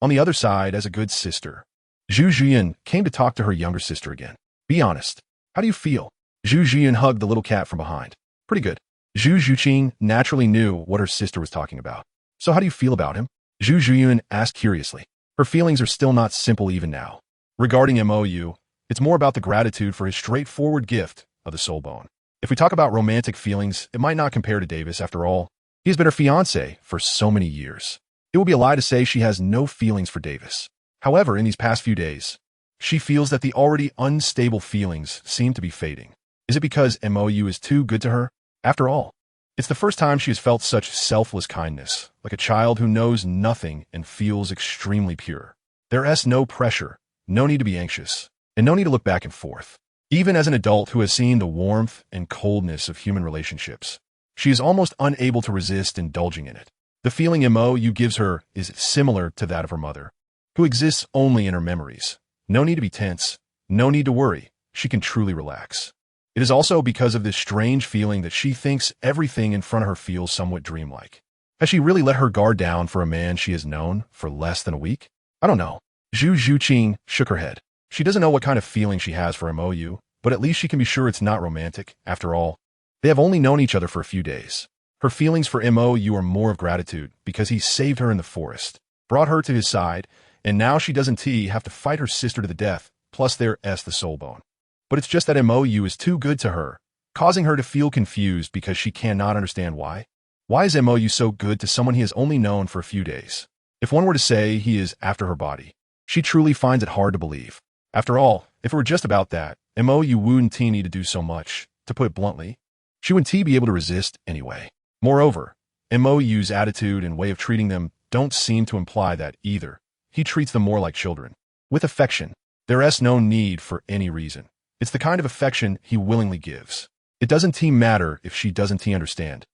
On the other side, as a good sister, Zhu Zhuyan came to talk to her younger sister again. Be honest. How do you feel? Zhu Zhuyan hugged the little cat from behind. Pretty good. Zhu Zhuqing naturally knew what her sister was talking about. So how do you feel about him? Zhu Zhuyan asked curiously. Her feelings are still not simple even now. Regarding MOU, it's more about the gratitude for his straightforward gift of the soul bone. If we talk about romantic feelings, it might not compare to Davis after all. He has been her fiancé for so many years. It would be a lie to say she has no feelings for Davis. However, in these past few days, she feels that the already unstable feelings seem to be fading. Is it because MOU is too good to her? After all, it's the first time she has felt such selfless kindness, like a child who knows nothing and feels extremely pure. There is no pressure, no need to be anxious, and no need to look back and forth. Even as an adult who has seen the warmth and coldness of human relationships, she is almost unable to resist indulging in it. The feeling MOU gives her is similar to that of her mother, who exists only in her memories. No need to be tense, no need to worry, she can truly relax. It is also because of this strange feeling that she thinks everything in front of her feels somewhat dreamlike. Has she really let her guard down for a man she has known for less than a week? I don't know. Zhu Zhuqing shook her head. She doesn't know what kind of feeling she has for MOU, but at least she can be sure it's not romantic. After all, they have only known each other for a few days. Her feelings for MOU are more of gratitude because he saved her in the forest, brought her to his side, and now she doesn't have to fight her sister to the death, plus there's the soul bone. But it's just that MOU is too good to her, causing her to feel confused because she cannot understand why. Why is MOU so good to someone he has only known for a few days? If one were to say he is after her body, she truly finds it hard to believe. After all, if it were just about that, MOU wouldn't need to do so much. To put it bluntly, she wouldn't be able to resist anyway. Moreover, MOU's attitude and way of treating them don't seem to imply that either. He treats them more like children. With affection, there's no need for any reason. It's the kind of affection he willingly gives. It doesn't matter if she doesn't understand.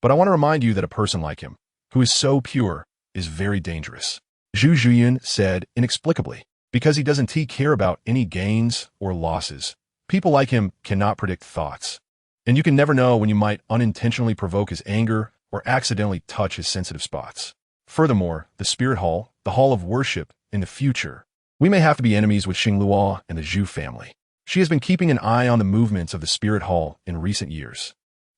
But I want to remind you that a person like him, who is so pure, is very dangerous. Zhu Zhuyan said inexplicably, because he doesn't care about any gains or losses. People like him cannot predict thoughts. And you can never know when you might unintentionally provoke his anger or accidentally touch his sensitive spots. Furthermore, the spirit hall, the hall of worship, in the future, we may have to be enemies with Xingluo and the Zhu family. She has been keeping an eye on the movements of the spirit hall in recent years.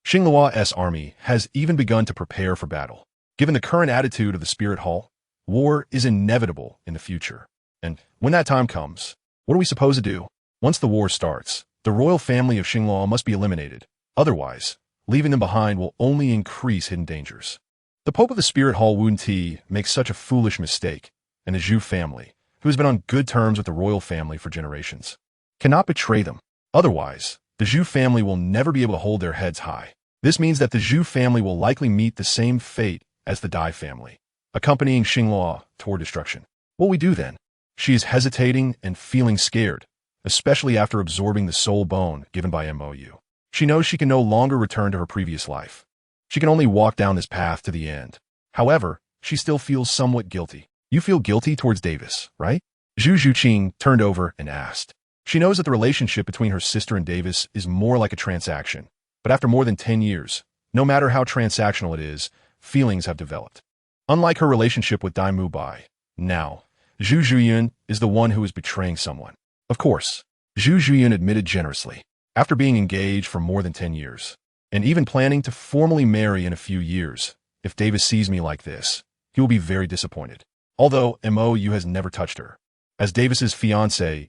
Xingluo's army has even begun to prepare for battle. Given the current attitude of the spirit hall, war is inevitable in the future. And when that time comes, what are we supposed to do? Once the war starts, the royal family of Xingluo must be eliminated. Otherwise, leaving them behind will only increase hidden dangers. The Pope of the Spirit Hall Wu Ti makes such a foolish mistake, and the Zhu family, who has been on good terms with the royal family for generations, cannot betray them. Otherwise, the Zhu family will never be able to hold their heads high. This means that the Zhu family will likely meet the same fate as the Dai family, accompanying Xingluo toward destruction. What will we do then? She is hesitating and feeling scared, especially after absorbing the soul bone given by MOU. She knows she can no longer return to her previous life. She can only walk down this path to the end. However, she still feels somewhat guilty. You feel guilty towards Davis, right? Zhu Zhuqing turned over and asked. She knows that the relationship between her sister and Davis is more like a transaction. But after more than 10 years, no matter how transactional it is, feelings have developed. Unlike her relationship with Dai Mubai, now, Zhu Zhuyan is the one who is betraying someone. Of course, Zhu Zhuyan admitted generously, after being engaged for more than 10 years, and even planning to formally marry in a few years, if Davis sees me like this, he will be very disappointed. Although MOU has never touched her. As Davis's fiancée,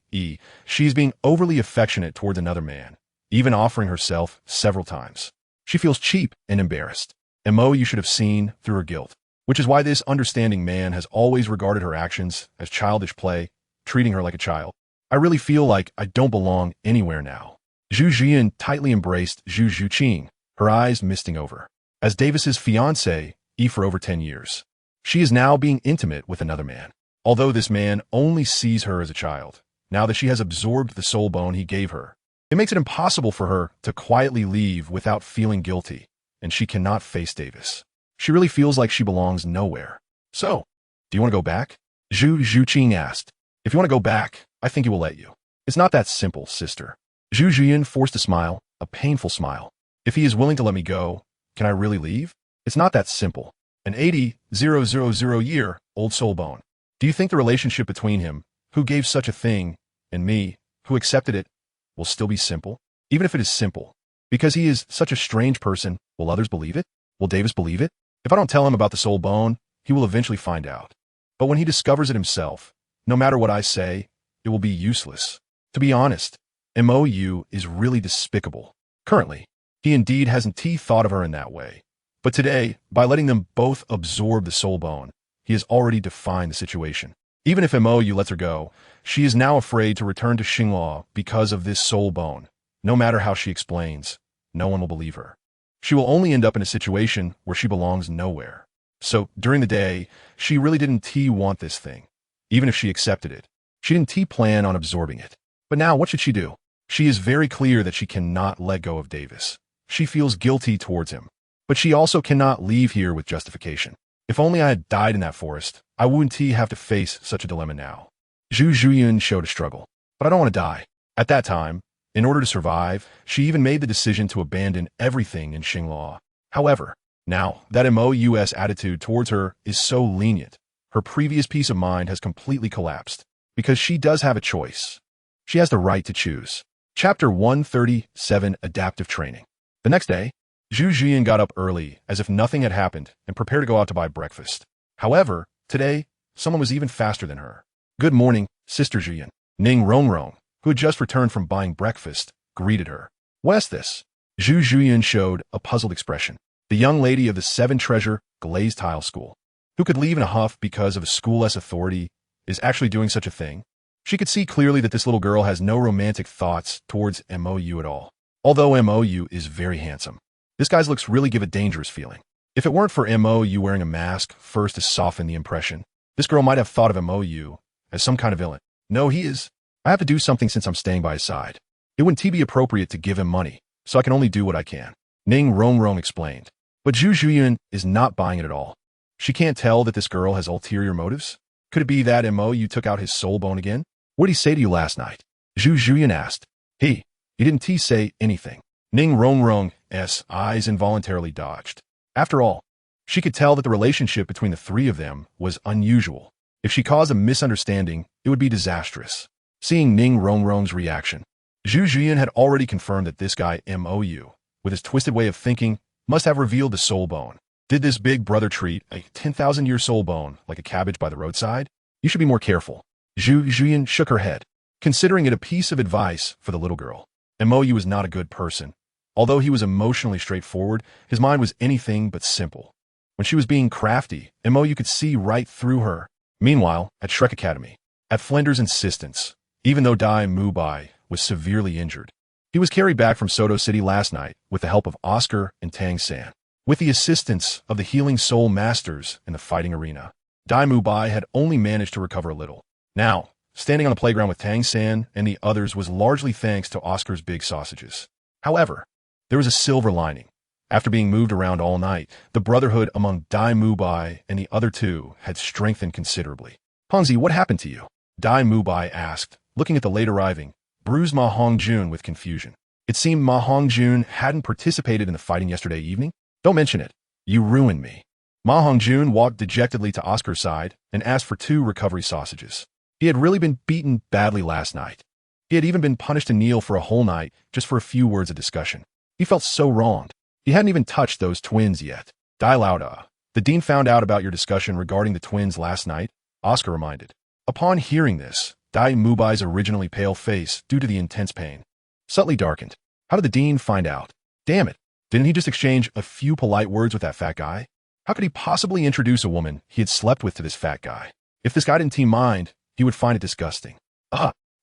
she is being overly affectionate towards another man, even offering herself several times. She feels cheap and embarrassed. MOU should have seen through her guilt, which is why this understanding man has always regarded her actions as childish play, treating her like a child. I really feel like I don't belong anywhere now. Zhu Zhuyan tightly embraced Zhu Zhuqing, her eyes misting over. As Davis's fiancée, for over 10 years, she is now being intimate with another man. Although this man only sees her as a child, now that she has absorbed the soul bone he gave her, it makes it impossible for her to quietly leave without feeling guilty, and she cannot face Davis. She really feels like she belongs nowhere. So, do you want to go back? Zhu Zhuqing asked. If you want to go back, I think he will let you. It's not that simple, sister. Zhu Zhuyan forced a smile, a painful smile. If he is willing to let me go, can I really leave? It's not that simple. An 80,000-year-old soul bone. Do you think the relationship between him, who gave such a thing, and me, who accepted it, will still be simple? Even if it is simple. Because he is such a strange person, will others believe it? Will Davis believe it? If I don't tell him about the soul bone, he will eventually find out. But when he discovers it himself, no matter what I say, it will be useless. To be honest, MOU is really despicable. Currently, he indeed hasn't thought of her in that way. But today, by letting them both absorb the soul bone, he has already defined the situation. Even if MOU lets her go, she is now afraid to return to Xingluo because of this soul bone. No matter how she explains, no one will believe her. She will only end up in a situation where she belongs nowhere. So, during the day, she really didn't want this thing. Even if she accepted it, she didn't plan on absorbing it. But now, what should she do? She is very clear that she cannot let go of Davis. She feels guilty towards him. But she also cannot leave here with justification. If only I had died in that forest, I wouldn't have to face such a dilemma now. Zhu Zhuyan showed a struggle. But I don't want to die. At that time, in order to survive, she even made the decision to abandon everything in Xinghua. However, now that MOU's attitude towards her is so lenient, her previous peace of mind has completely collapsed. Because she does have a choice. She has the right to choose. Chapter 137, Adaptive Training. The next day, Zhu Zhuyan got up early as if nothing had happened and prepared to go out to buy breakfast. However, today, someone was even faster than her. Good morning, Sister Zhuyan. Ning Rongrong, who had just returned from buying breakfast, greeted her. What's this? Zhu Zhuyan showed a puzzled expression. The young lady of the seven-treasure glazed tile school, who could leave in a huff because of a school-less authority, is actually doing such a thing. She could see clearly that this little girl has no romantic thoughts towards MOU at all. Although MOU is very handsome, this guy's looks really give a dangerous feeling. If it weren't for MOU wearing a mask first to soften the impression, this girl might have thought of MOU as some kind of villain. No, he is. I have to do something since I'm staying by his side. It wouldn't be appropriate to give him money, so I can only do what I can. Ning Rongrong explained. But Zhu Zhuyan is not buying it at all. She can't tell that this girl has ulterior motives. Could it be that MOU took out his soul bone again? What did he say to you last night? Zhu Zhuyan asked. He didn't say anything. Ning Rongrong's eyes involuntarily dodged. After all, she could tell that the relationship between the three of them was unusual. If she caused a misunderstanding, it would be disastrous. Seeing Ning Rongrong's reaction, Zhu Zhuyan had already confirmed that this guy MOU, with his twisted way of thinking, must have revealed the soul bone. Did this big brother treat a 10,000-year soul bone like a cabbage by the roadside? You should be more careful. Zhu Zhuyan shook her head, considering it a piece of advice for the little girl. MOU was not a good person. Although he was emotionally straightforward, his mind was anything but simple. When she was being crafty, MOU could see right through her. Meanwhile, at Shrek Academy, at Flinder's insistence, even though Dai Mubai was severely injured, he was carried back from Soto City last night with the help of Oscar and Tang San. With the assistance of the healing soul masters in the fighting arena, Dai Mubai had only managed to recover a little. Now, standing on the playground with Tang San and the others was largely thanks to Oscar's big sausages. However, there was a silver lining. After being moved around all night, the brotherhood among Dai Mubai and the other two had strengthened considerably. Hongzi, what happened to you? Dai Mubai asked, looking at the late arriving, bruised Ma Hongjun with confusion. It seemed Ma Hongjun hadn't participated in the fighting yesterday evening. Don't mention it. You ruined me. Ma Hongjun walked dejectedly to Oscar's side and asked for 2 recovery sausages. He had really been beaten badly last night. He had even been punished to kneel for a whole night just for a few words of discussion. He felt so wronged. He hadn't even touched those twins yet. Dai Lauda, the dean found out about your discussion regarding the twins last night, Oscar reminded. Upon hearing this, Dai Mubai's originally pale face, due to the intense pain, subtly darkened. How did the dean find out? Damn it. Didn't he just exchange a few polite words with that fat guy? How could he possibly introduce a woman he had slept with to this fat guy? If this guy didn't mind, he would find it disgusting.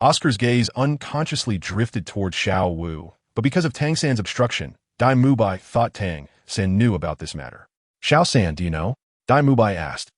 Oscar's gaze unconsciously drifted toward Xiao Wu, but because of Tang San's obstruction, Dai Mubai thought Tang San knew about this matter. Xiao San, do you know? Dai Mubai asked.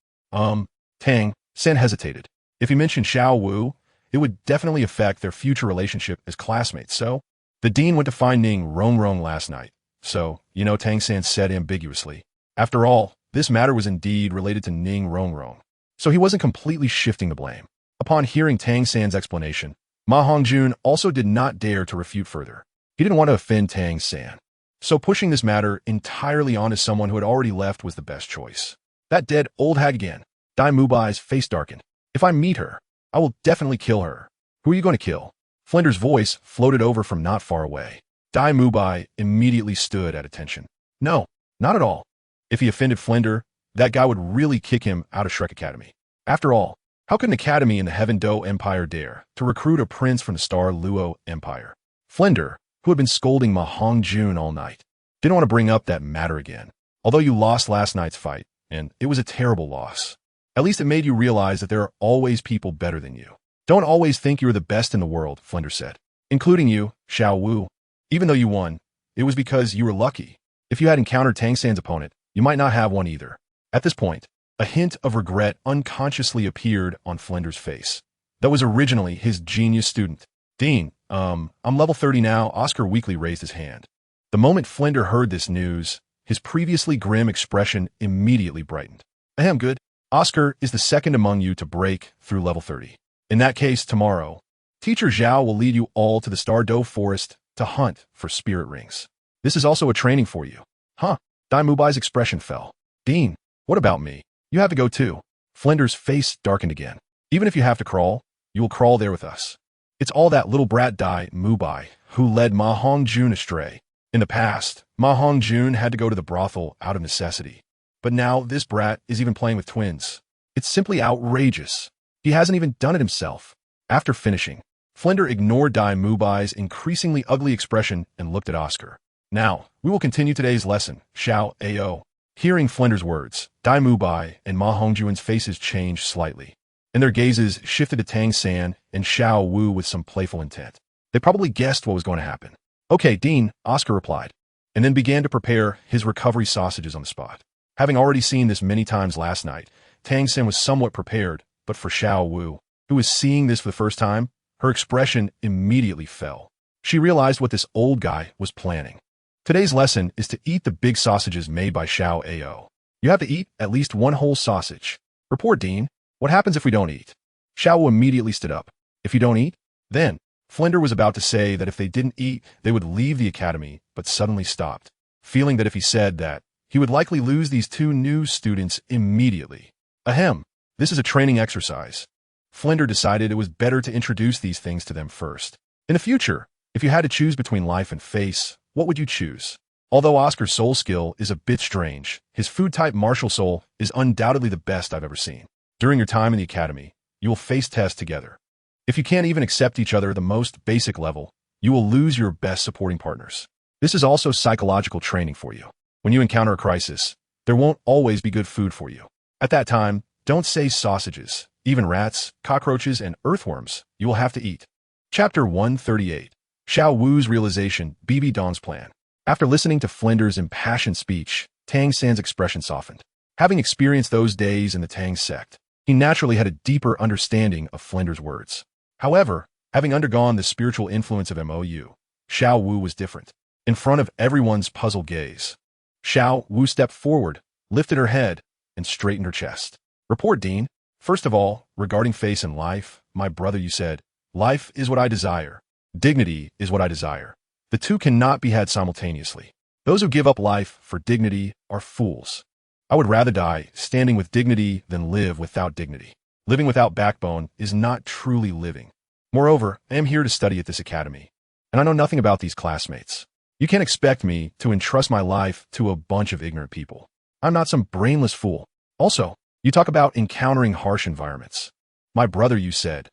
Tang San hesitated. If he mentioned Xiao Wu, it would definitely affect their future relationship as classmates, so? The dean went to find Ning Rongrong last night. So, Tang San said ambiguously. After all, this matter was indeed related to Ning Rongrong. So he wasn't completely shifting the blame. Upon hearing Tang San's explanation, Ma Hongjun also did not dare to refute further. He didn't want to offend Tang San. So pushing this matter entirely onto someone who had already left was the best choice. That dead old hag again. Dai Mubai's face darkened. If I meet her, I will definitely kill her. Who are you going to kill? Flinder's voice floated over from not far away. Dai Mubai immediately stood at attention. No, not at all. If he offended Flinder, that guy would really kick him out of Shrek Academy. After all, how could an academy in the Heaven Do Empire dare to recruit a prince from the Star Luo Empire? Flinder, who had been scolding Ma Hongjun all night, didn't want to bring up that matter again. Although you lost last night's fight, and it was a terrible loss, at least it made you realize that there are always people better than you. Don't always think you're the best in the world, Flinder said. Including you, Xiao Wu. Even though you won, it was because you were lucky. If you had encountered Tang San's opponent, you might not have one either. At this point, a hint of regret unconsciously appeared on Flinder's face. That was originally his genius student. Dean, I'm level 30 now. Oscar weakly raised his hand. The moment Flinder heard this news, his previously grim expression immediately brightened. Ahem, good. Oscar is the second among you to break through level 30. In that case, tomorrow, Teacher Zhao will lead you all to the Stardow Forest to hunt for spirit rings. This is also a training for you. Huh? Dai Mubai's expression fell. Dean, what about me? You have to go too. Flinder's face darkened again. Even if you have to crawl, you will crawl there with us. It's all that little brat Dai Mubai who led Ma Hongjun astray. In the past, Ma Hongjun had to go to the brothel out of necessity. But now this brat is even playing with twins. It's simply outrageous. He hasn't even done it himself. After finishing, Flinder ignored Dai Mubai's increasingly ugly expression and looked at Oscar. Now, we will continue today's lesson, Xiao Ao. Hearing Flinder's words, Dai Mubai and Ma Hongjun's faces changed slightly, and their gazes shifted to Tang San and Xiao Wu with some playful intent. They probably guessed what was going to happen. Okay, Dean, Oscar replied, and then began to prepare his recovery sausages on the spot. Having already seen this many times last night, Tang San was somewhat prepared, but for Xiao Wu, who was seeing this for the first time, her expression immediately fell. She realized what this old guy was planning. Today's lesson is to eat the big sausages made by Xiao Ao. You have to eat at least one whole sausage. Report, Dean. What happens if we don't eat? Xiao Wu immediately stood up. If you don't eat? Then, Flinder was about to say that if they didn't eat, they would leave the academy, but suddenly stopped, feeling that if he said that, he would likely lose these two new students immediately. Ahem, this is a training exercise. Flinder decided it was better to introduce these things to them first. In the future, if you had to choose between life and face, what would you choose? Although Oscar's soul skill is a bit strange, his food-type martial soul is undoubtedly the best I've ever seen. During your time in the academy, you will face tests together. If you can't even accept each other at the most basic level, you will lose your best supporting partners. This is also psychological training for you. When you encounter a crisis, there won't always be good food for you. At that time, don't say sausages. Even rats, cockroaches, and earthworms you will have to eat. Chapter 138. Xiao Wu's Realization, BB Dong's Plan. After listening to Flinder's impassioned speech, Tang San's expression softened. Having experienced those days in the Tang sect, he naturally had a deeper understanding of Flinder's words. However, having undergone the spiritual influence of MOU, Xiao Wu was different. In front of everyone's puzzled gaze, Xiao Wu stepped forward, lifted her head, and straightened her chest. Report, Dean. First of all, regarding face and life, my brother, you said, life is what I desire. Dignity is what I desire. The two cannot be had simultaneously. Those who give up life for dignity are fools. I would rather die standing with dignity than live without dignity. Living without backbone is not truly living. Moreover, I am here to study at this academy, and I know nothing about these classmates. You can't expect me to entrust my life to a bunch of ignorant people. I'm not some brainless fool. Also, you talk about encountering harsh environments. My brother, you said,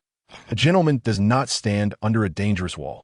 a gentleman does not stand under a dangerous wall.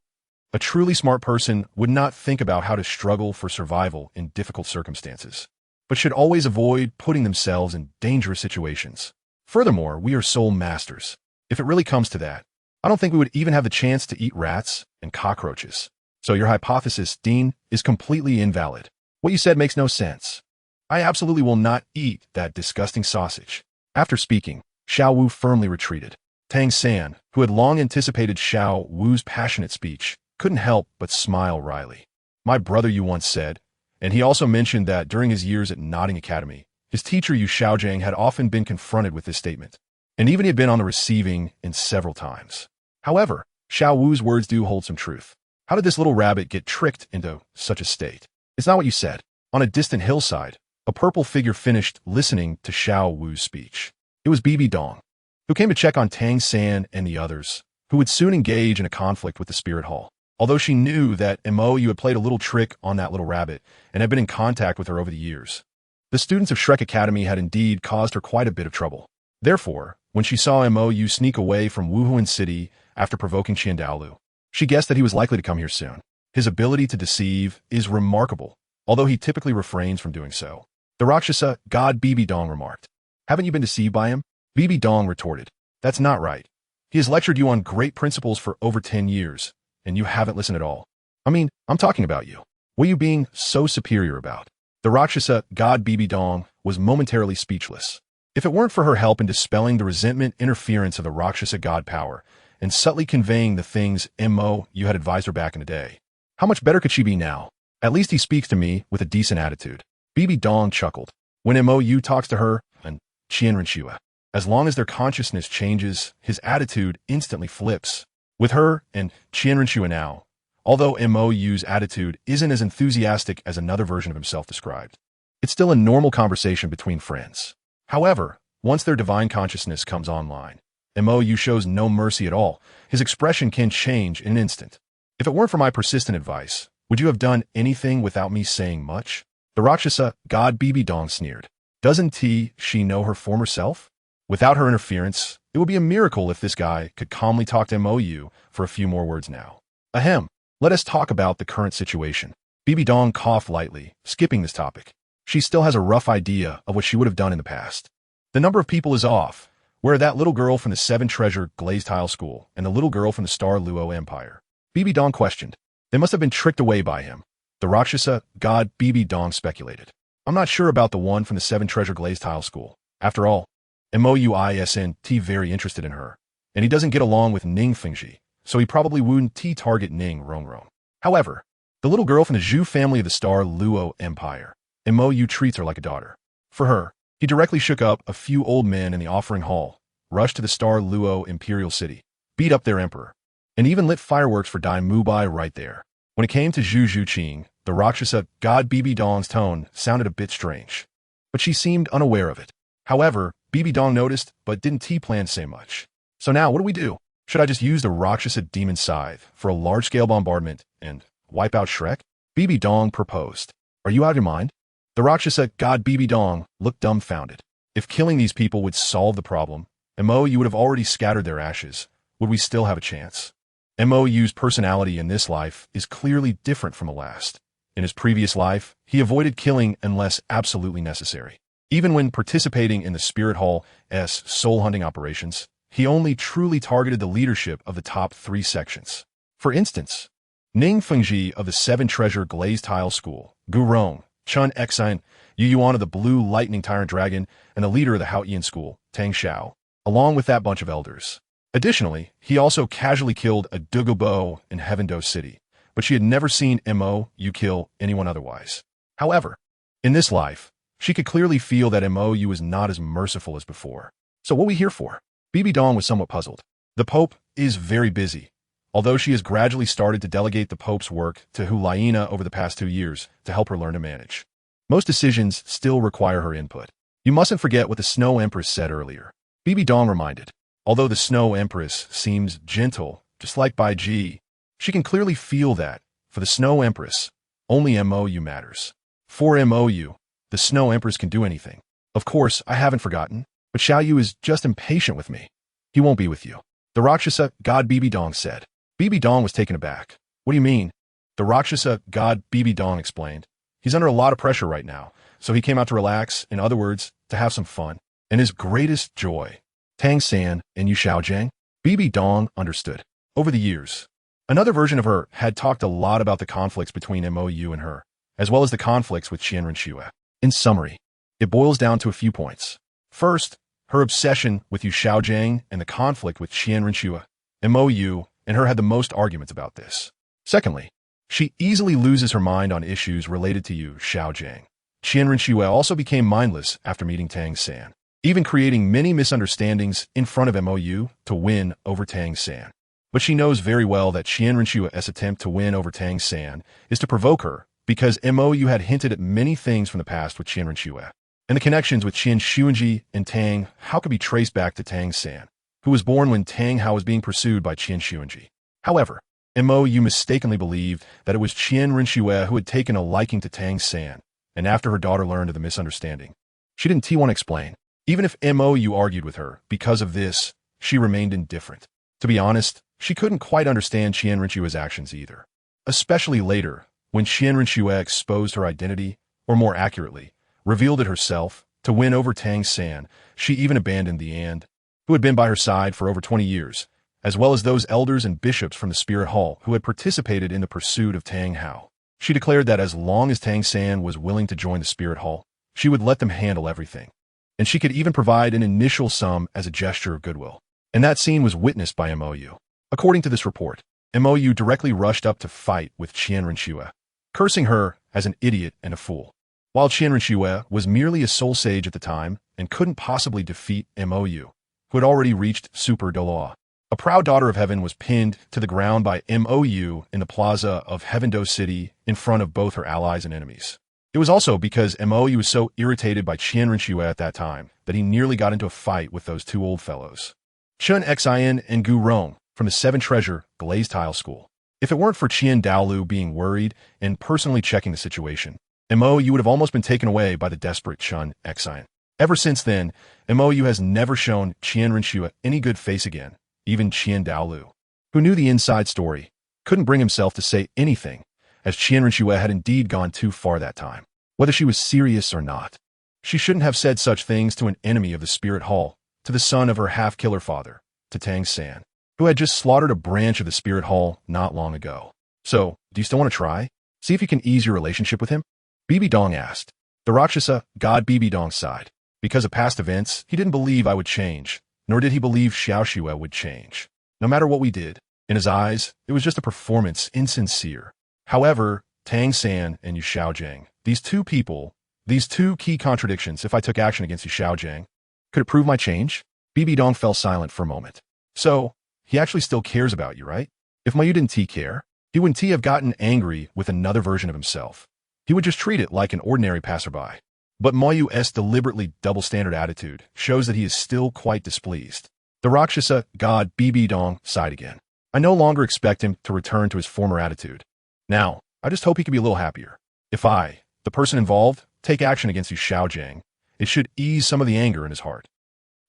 A truly smart person would not think about how to struggle for survival in difficult circumstances, but should always avoid putting themselves in dangerous situations. Furthermore, we are soul masters. If it really comes to that, I don't think we would even have the chance to eat rats and cockroaches. So your hypothesis, Dean, is completely invalid. What you said makes no sense. I absolutely will not eat that disgusting sausage. After speaking, Xiao Wu firmly retreated. Tang San, who had long anticipated Xiao Wu's passionate speech, couldn't help but smile wryly. My brother, you once said, and he also mentioned that during his years at Notting Academy, his teacher Yu Xiaojiang had often been confronted with this statement, and even he had been on the receiving end several times. However, Xiao Wu's words do hold some truth. How did this little rabbit get tricked into such a state? It's not what you said. On a distant hillside, a purple figure finished listening to Xiao Wu's speech. It was BB Dong, who came to check on Tang San and the others, who would soon engage in a conflict with the Spirit Hall. Although she knew that MOU had played a little trick on that little rabbit and had been in contact with her over the years, the students of Shrek Academy had indeed caused her quite a bit of trouble. Therefore, when she saw MOU sneak away from Wuhuan City after provoking Dalu, she guessed that he was likely to come here soon. His ability to deceive is remarkable, although he typically refrains from doing so. The Rakshasa god BB Dong remarked, "Haven't you been deceived by him?" BB Dong retorted, "That's not right. He has lectured you on great principles for over 10 years, and you haven't listened at all. I mean, I'm talking about you. What are you being so superior about?" The Rakshasa god BB Dong was momentarily speechless. If it weren't for her help in dispelling the resentment interference of the Rakshasa god power, and subtly conveying the things Mo you had advised her back in the day. How much better could she be now? At least he speaks to me with a decent attitude. Bibi Dong chuckled. When Mo Yu talks to her, and Qian Renshua, as long as their consciousness changes, his attitude instantly flips. With her and Qian Renshua now, although Mo Yu's attitude isn't as enthusiastic as another version of himself described, it's still a normal conversation between friends. However, once their divine consciousness comes online, Mo Yu shows no mercy at all. His expression can change in an instant. If it weren't for my persistent advice, would you have done anything without me saying much? The Rakshasa god Bibi Dong sneered. Doesn't she know her former self? Without her interference, it would be a miracle if this guy could calmly talk to Mo Yu for a few more words now. Ahem, let us talk about the current situation. Bibi Dong coughed lightly, skipping this topic. She still has a rough idea of what she would have done in the past. The number of people is off, where that little girl from the Seven Treasure Glazed Tile School and the little girl from the Star Luo Empire. Bibi Dong questioned. They must have been tricked away by him. The Rakshasa god Bibi Dong speculated. I'm not sure about the one from the Seven Treasure Glazed Tile School. After all, Moisnt very interested in her, and he doesn't get along with Ning Fengji, so he probably wouldn't target Ning Rongrong. However, the little girl from the Zhu family of the Star Luo Empire, Mo Yu treats her like a daughter. For her, he directly shook up a few old men in the offering hall, rushed to the Star Luo Imperial City, beat up their emperor, and even lit fireworks for Dai Mubai right there. When it came to Zhu Zhuqing, the Rakshasa god Bibi Dong's tone sounded a bit strange, but she seemed unaware of it. However, Bibi Dong noticed, but didn't plan to say much. So now, what do we do? Should I just use the Rakshasa demon scythe for a large-scale bombardment and wipe out Shrek? Bibi Dong proposed. Are you out of your mind? The Rakshasa god Bibi Dong looked dumbfounded. If killing these people would solve the problem, Mo you would have already scattered their ashes. Would we still have a chance? Mo Yu's personality in this life is clearly different from the last. In his previous life, he avoided killing unless absolutely necessary. Even when participating in the Spirit Hall's soul-hunting operations, he only truly targeted the leadership of the top 3 sections. For instance, Ning Fengji of the Seven Treasure Glazed Tile School, Gu Rong, Chun Exine, Yu Yuan of the Blue Lightning Tyrant Dragon, and the leader of the Haoyan School, Tang Xiao, along with that bunch of elders. Additionally, he also casually killed a Dugubo in Heavendo City, but she had never seen Mo Yu kill anyone otherwise. However, in this life, she could clearly feel that Mo Yu was not as merciful as before. So what are we here for? Bibi Dong was somewhat puzzled. The Pope is very busy, although she has gradually started to delegate the Pope's work to Hulaina over the past 2 years to help her learn to manage. Most decisions still require her input. You mustn't forget what the Snow Empress said earlier. Bibi Dong reminded. Although the Snow Empress seems gentle, just like Bai Ji, she can clearly feel that, for the Snow Empress, only Mo Yu matters. For Mo Yu, the Snow Empress can do anything. Of course, I haven't forgotten, but Xiao Yu is just impatient with me. He won't be with you. The Rakshasa god Bibi Dong said. Bibi Dong was taken aback. What do you mean? The Rakshasa god Bibi Dong explained. He's under a lot of pressure right now, so he came out to relax, in other words, to have some fun. And his greatest joy, Tang San and Yu Xiaojiang, Bibi Dong understood. Over the years, another version of her had talked a lot about the conflicts between Mo Yu and her, as well as the conflicts with Qian Renshua. In summary, it boils down to a few points. First, her obsession with Yu Xiaojiang and the conflict with Qian Renshua. Mo Yu and her had the most arguments about this. Secondly, she easily loses her mind on issues related to Yu Xiaojiang. Qian Renshua also became mindless after meeting Tang San, even creating many misunderstandings in front of Mo Yu to win over Tang San. But she knows very well that Qian Renshua's attempt to win over Tang San is to provoke her, because Mo Yu had hinted at many things from the past with Qian Renshua. And the connections with Qian Xuanji and Tang Hao could be traced back to Tang San, who was born when Tang Hao was being pursued by Qian Xuanji. However, Mo Yu mistakenly believed that it was Qian Renshua who had taken a liking to Tang San, and after her daughter learned of the misunderstanding, she didn't want to explain. Even if Mo Yu argued with her because of this, she remained indifferent. To be honest, she couldn't quite understand Qian Renshua's actions either. Especially later, when Qian Renshua exposed her identity, or more accurately, revealed it herself, to win over Tang San, she even abandoned the And, who had been by her side for over 20 years, as well as those elders and bishops from the Spirit Hall who had participated in the pursuit of Tang Hao. She declared that as long as Tang San was willing to join the Spirit Hall, she would let them handle everything. And she could even provide an initial sum as a gesture of goodwill. And that scene was witnessed by Mo Yu. According to this report, Mou directly rushed up to fight with Qian Renxue, cursing her as an idiot and a fool. While Qian Renxue was merely a soul sage at the time and couldn't possibly defeat Mou, who had already reached Super Douluo. A proud daughter of heaven was pinned to the ground by Mou in the plaza of Heavendo City in front of both her allies and enemies. It was also because Mou was so irritated by Qian Renxue at that time that he nearly got into a fight with those two old fellows, Chun Xian and Gu Rong from the Seven Treasure Glazed Tile School. If it weren't for Qian Dalu being worried and personally checking the situation, Mou would have almost been taken away by the desperate Chun Xian. Ever since then, Mou has never shown Qian Renxue any good face again. Even Qian Dalu, who knew the inside story, couldn't bring himself to say anything, as Qian Renxue had indeed gone too far that time. Whether she was serious or not, she shouldn't have said such things to an enemy of the Spirit Hall, to the son of her half-killer father, to Tang San, who had just slaughtered a branch of the Spirit Hall not long ago. So, do you still want to try? See if you can ease your relationship with him? Bibi Dong asked. The Rakshasa god Bibi Dong sighed. Because of past events, he didn't believe I would change, nor did he believe Xiao Xue would change. No matter what we did, in his eyes, it was just a performance, insincere. However, Tang San and Yu Xiaojiang, these two people, these two key contradictions, if I took action against Yu Xiaojiang, could it prove my change? Bibi Dong fell silent for a moment. So, he actually still cares about you, right? If Mayu didn't care, he wouldn't have gotten angry with another version of himself. He would just treat it like an ordinary passerby. But Mayu's deliberately double-standard attitude shows that he is still quite displeased. The Rakshasa god Bibi Dong sighed again. I no longer expect him to return to his former attitude. Now, I just hope he can be a little happier. If I, the person involved, take action against Yu Xiaojiang, it should ease some of the anger in his heart.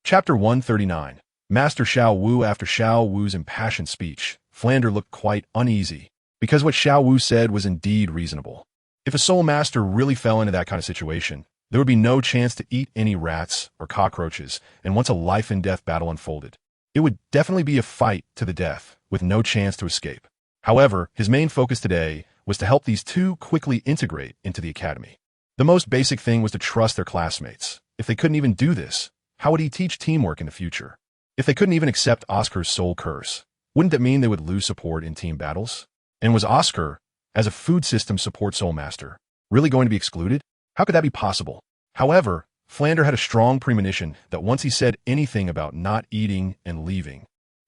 Chapter 139. Master Xiao Wu. After Xiao Wu's impassioned speech, Flander looked quite uneasy, because what Xiao Wu said was indeed reasonable. If a soul master really fell into that kind of situation, there would be no chance to eat any rats or cockroaches, and once a life-and-death battle unfolded, it would definitely be a fight to the death, with no chance to escape. However, his main focus today was to help these two quickly integrate into the academy. The most basic thing was to trust their classmates. If they couldn't even do this, how would he teach teamwork in the future? If they couldn't even accept Oscar's soul curse, wouldn't that mean they would lose support in team battles? And was Oscar, as a food system support soul master, really going to be excluded? How could that be possible? However, Flander had a strong premonition that once he said anything about not eating and leaving,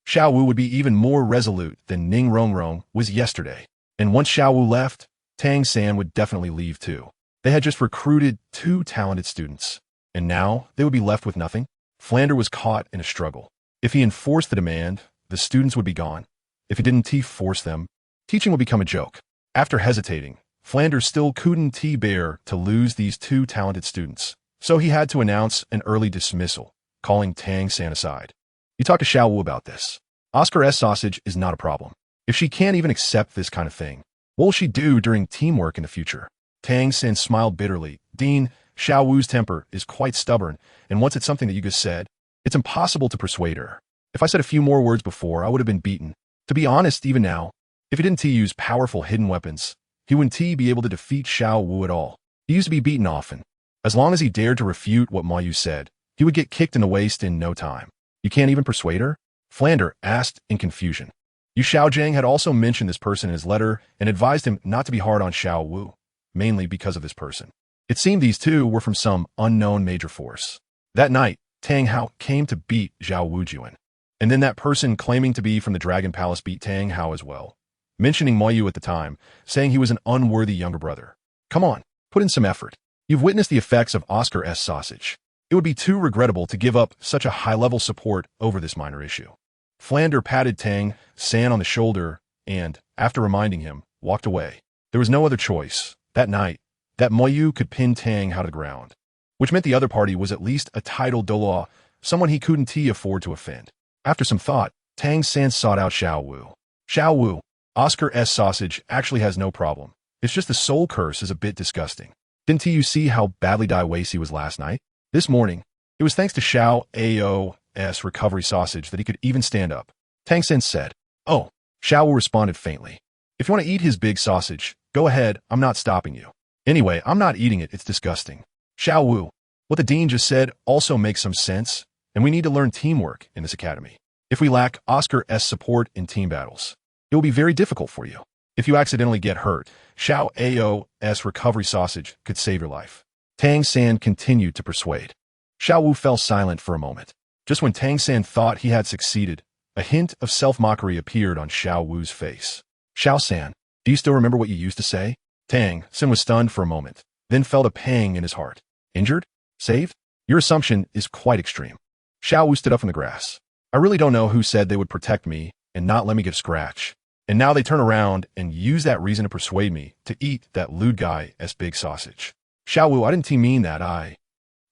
Xiao Wu would be even more resolute than Ning Rongrong was yesterday. And once Xiao Wu left, Tang San would definitely leave too. They had just recruited two talented students, and now they would be left with nothing. Flander was caught in a struggle. If he enforced the demand, the students would be gone. If he didn't force them, teaching would become a joke. After hesitating, Flander still couldn't bear to lose these two talented students, so he had to announce an early dismissal, calling Tang San aside. You talk to Xiao Wu about this. Oscar's sausage is not a problem. If she can't even accept this kind of thing, what will she do during teamwork in the future? Tang San smiled bitterly. Dean, Xiao Wu's temper is quite stubborn, and once it's something that you just said, it's impossible to persuade her. If I said a few more words before, I would have been beaten. To be honest, even now, if he didn't use powerful hidden weapons, he wouldn't be able to defeat Xiao Wu at all. He used to be beaten often. As long as he dared to refute what Mayu said, he would get kicked in the waist in no time. You can't even persuade her? Flander asked in confusion. Yu Xiaojiang had also mentioned this person in his letter and advised him not to be hard on Xiao Wu, mainly because of this person. It seemed these two were from some unknown major force. That night, Tang Hao came to beat Zhao Wujuan. And then that person claiming to be from the Dragon Palace beat Tang Hao as well, mentioning Mayu at the time, saying he was an unworthy younger brother. Come on, put in some effort. You've witnessed the effects of Oscar's sausage. It would be too regrettable to give up such a high-level support over this minor issue. Flander patted Tang San on the shoulder and, after reminding him, walked away. There was no other choice. That night, that Mayu could pin Tang Hao to the ground, which meant the other party was at least a titled Douluo, someone he couldn't afford to offend. After some thought, Tang San sought out Xiao Wu. Xiao Wu, Oscar's sausage actually has no problem. It's just the soul curse is a bit disgusting. Didn't you see how badly Daiwasi was last night? This morning, it was thanks to Xiao Ao's recovery sausage that he could even stand up. Tang San said. Oh, Xiao Wu responded faintly. If you want to eat his big sausage, go ahead, I'm not stopping you. Anyway, I'm not eating it, it's disgusting. Xiao Wu, what the dean just said also makes some sense, and we need to learn teamwork in this academy. If we lack Oscar's support in team battles, it will be very difficult for you. If you accidentally get hurt, Xiao Ao's recovery sausage could save your life. Tang San continued to persuade. Xiao Wu fell silent for a moment. Just when Tang San thought he had succeeded, a hint of self-mockery appeared on Xiao Wu's face. Xiao San, do you still remember what you used to say? Tang San was stunned for a moment, then felt a pang in his heart. Injured? Saved? Your assumption is quite extreme. Xiao Wu stood up from the grass. I really don't know who said they would protect me and not let me get a scratch. And now they turn around and use that reason to persuade me to eat that lewd guy's big sausage. Xiao Wu, I didn't mean that.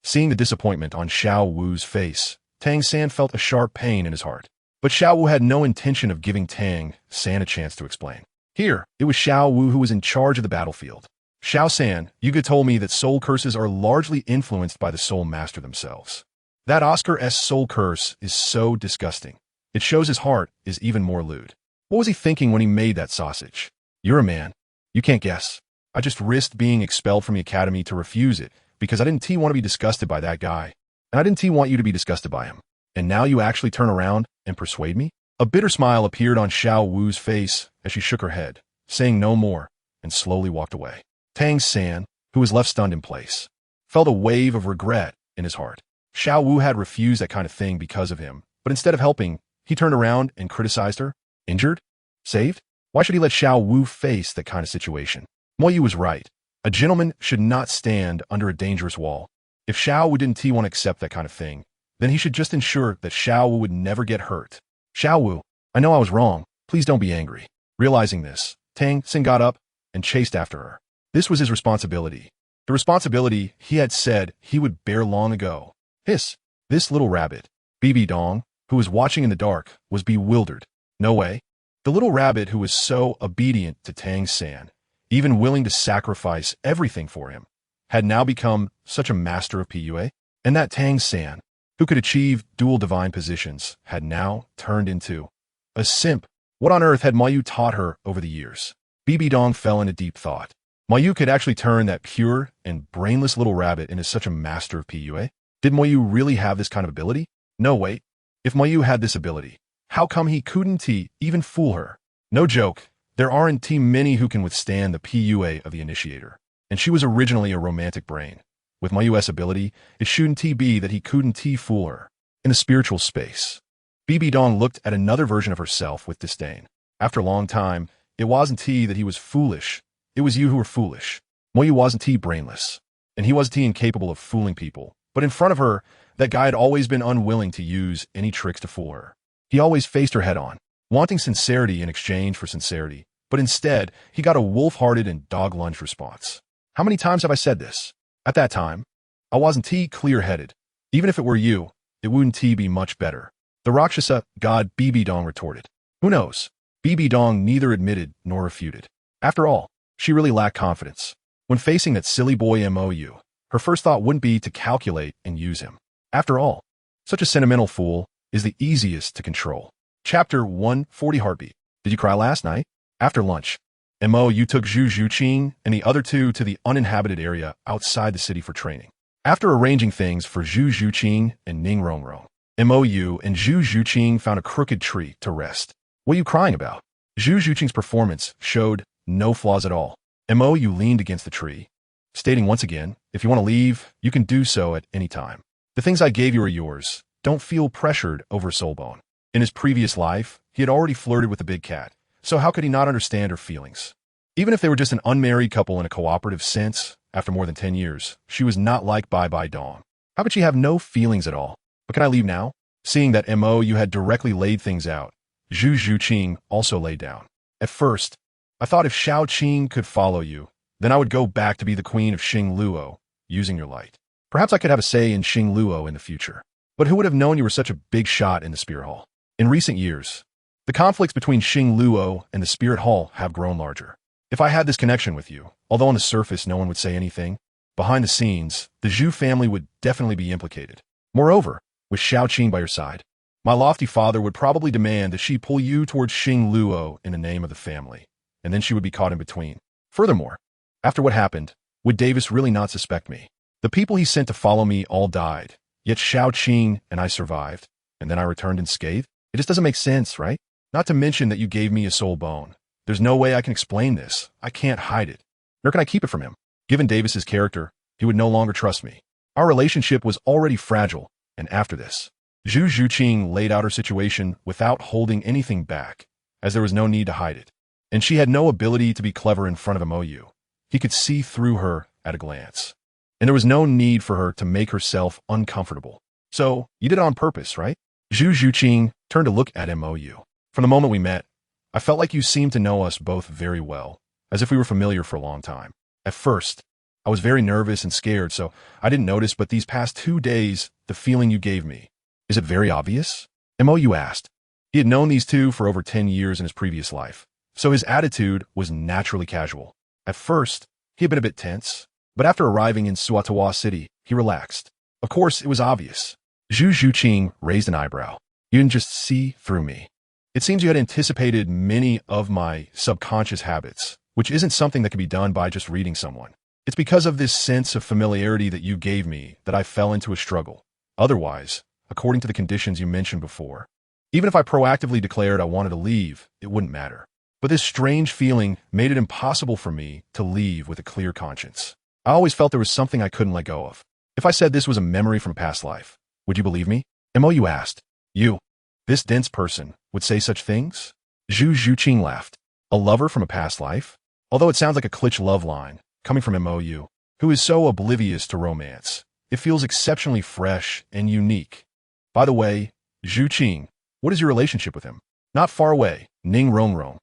Seeing the disappointment on Xiao Wu's face, Tang San felt a sharp pain in his heart. But Xiao Wu had no intention of giving Tang San a chance to explain. Here, it was Xiao Wu who was in charge of the battlefield. Xiao San, you could told me that soul curses are largely influenced by the soul master themselves. That Oscar's soul curse is so disgusting. It shows his heart is even more lewd. What was he thinking when he made that sausage? You're a man. You can't guess. I just risked being expelled from the academy to refuse it because I didn't want to be disgusted by that guy. And I didn't want you to be disgusted by him. And now you actually turn around and persuade me? A bitter smile appeared on Xiao Wu's face as she shook her head, saying no more, and slowly walked away. Tang San, who was left stunned in place, felt a wave of regret in his heart. Xiao Wu had refused that kind of thing because of him, but instead of helping, he turned around and criticized her. Injured? Saved? Why should he let Xiao Wu face that kind of situation? Moyu was right. A gentleman should not stand under a dangerous wall. If Xiao Wu didn't want to accept that kind of thing, then he should just ensure that Xiao Wu would never get hurt. Xiao Wu, I know I was wrong. Please don't be angry. Realizing this, Tang San got up and chased after her. This was his responsibility. The responsibility he had said he would bear long ago. Hiss. This little rabbit, Bibi Dong, who was watching in the dark, was bewildered. No way. The little rabbit who was so obedient to Tang San, even willing to sacrifice everything for him, had now become such a master of PUA, and that Tang San, who could achieve dual divine positions, had now turned into a simp. What on earth had Mayu taught her over the years? Bibi Dong fell into deep thought. Mayu could actually turn that pure and brainless little rabbit into such a master of PUA? Did Mayu really have this kind of ability? No, wait. If Mayu had this ability, how come he couldn't even fool her? No joke, there aren't many who can withstand the PUA of the initiator. And she was originally a romantic brain. With Mayu's ability, it shouldn't be that he couldn't fool her. In the spiritual space, Bibi Dong looked at another version of herself with disdain. After a long time, it wasn't that he was foolish. It was you who were foolish. Mayu wasn't brainless. And he wasn't incapable of fooling people. But in front of her, that guy had always been unwilling to use any tricks to fool her. He always faced her head on, wanting sincerity in exchange for sincerity. But instead, he got a wolf-hearted and dog-lunged response. How many times have I said this? At that time, I wasn't clear-headed. Even if it were you, it wouldn't be much better. The Rakshasa god Bibi Dong retorted. Who knows? Bibi Dong neither admitted nor refuted. After all, she really lacked confidence. When facing that silly boy Mou, her first thought wouldn't be to calculate and use him. After all, such a sentimental fool is the easiest to control. Chapter 140 Heartbeat. Did you cry last night? After lunch, Mou took Zhu Zhuqing and the other two to the uninhabited area outside the city for training. After arranging things for Zhu Zhuqing and Ning Rongrong, Mou and Zhu Zhuqing found a crooked tree to rest. What are you crying about? Zhu Zhuqing's performance showed no flaws at all. Mou leaned against the tree, stating once again, if you want to leave, you can do so at any time. The things I gave you are yours. Don't feel pressured over Soulbone. In his previous life, he had already flirted with the big cat, so how could he not understand her feelings? Even if they were just an unmarried couple in a cooperative sense, after more than 10 years, she was not like Bye Dong. How could she have no feelings at all? But can I leave now? Seeing that Mou had directly laid things out, Zhu Zhuqing also laid down. At first, I thought if Xiao Qing could follow you, then I would go back to be the queen of Xing Luo, using your light. Perhaps I could have a say in Xing Luo in the future. But who would have known you were such a big shot in the Spirit Hall? In recent years, the conflicts between Xing Luo and the Spirit Hall have grown larger. If I had this connection with you, although on the surface no one would say anything, behind the scenes, the Zhu family would definitely be implicated. Moreover, with Xiao Qing by your side, my lofty father would probably demand that she pull you towards Xing Luo in the name of the family, and then she would be caught in between. Furthermore, after what happened, would Davis really not suspect me? The people he sent to follow me all died, yet Xiao Qing and I survived, and then I returned unscathed? It just doesn't make sense, right? Not to mention that you gave me a soul bone. There's no way I can explain this. I can't hide it. Nor can I keep it from him. Given Davis's character, he would no longer trust me. Our relationship was already fragile, and after this, Zhu Zhuqing laid out her situation without holding anything back, as there was no need to hide it. And she had no ability to be clever in front of Mou. He could see through her at a glance. And there was no need for her to make herself uncomfortable. So, you did it on purpose, right? Zhu Zhuqing turned to look at Mou. From the moment we met, I felt like you seemed to know us both very well, as if we were familiar for a long time. At first, I was very nervous and scared, so I didn't notice, but these past 2 days, the feeling you gave me, is it very obvious? Mou asked. He had known these two for over 10 years in his previous life, so his attitude was naturally casual. At first, he had been a bit tense, but after arriving in Suatawa City, he relaxed. Of course, it was obvious. Zhu Zhuqing raised an eyebrow. You didn't just see through me. It seems you had anticipated many of my subconscious habits, which isn't something that can be done by just reading someone. It's because of this sense of familiarity that you gave me that I fell into a struggle. Otherwise, according to the conditions you mentioned before, even if I proactively declared I wanted to leave, it wouldn't matter. But this strange feeling made it impossible for me to leave with a clear conscience. I always felt there was something I couldn't let go of. If I said this was a memory from a past life, would you believe me? Mou asked. You, this dense person, would say such things? Zhu Zhuqing laughed. A lover from a past life? Although it sounds like a cliché love line, coming from Mou, who is so oblivious to romance, it feels exceptionally fresh and unique. By the way, Zhuqing, what is your relationship with him? Not far away, Ning Rongrong,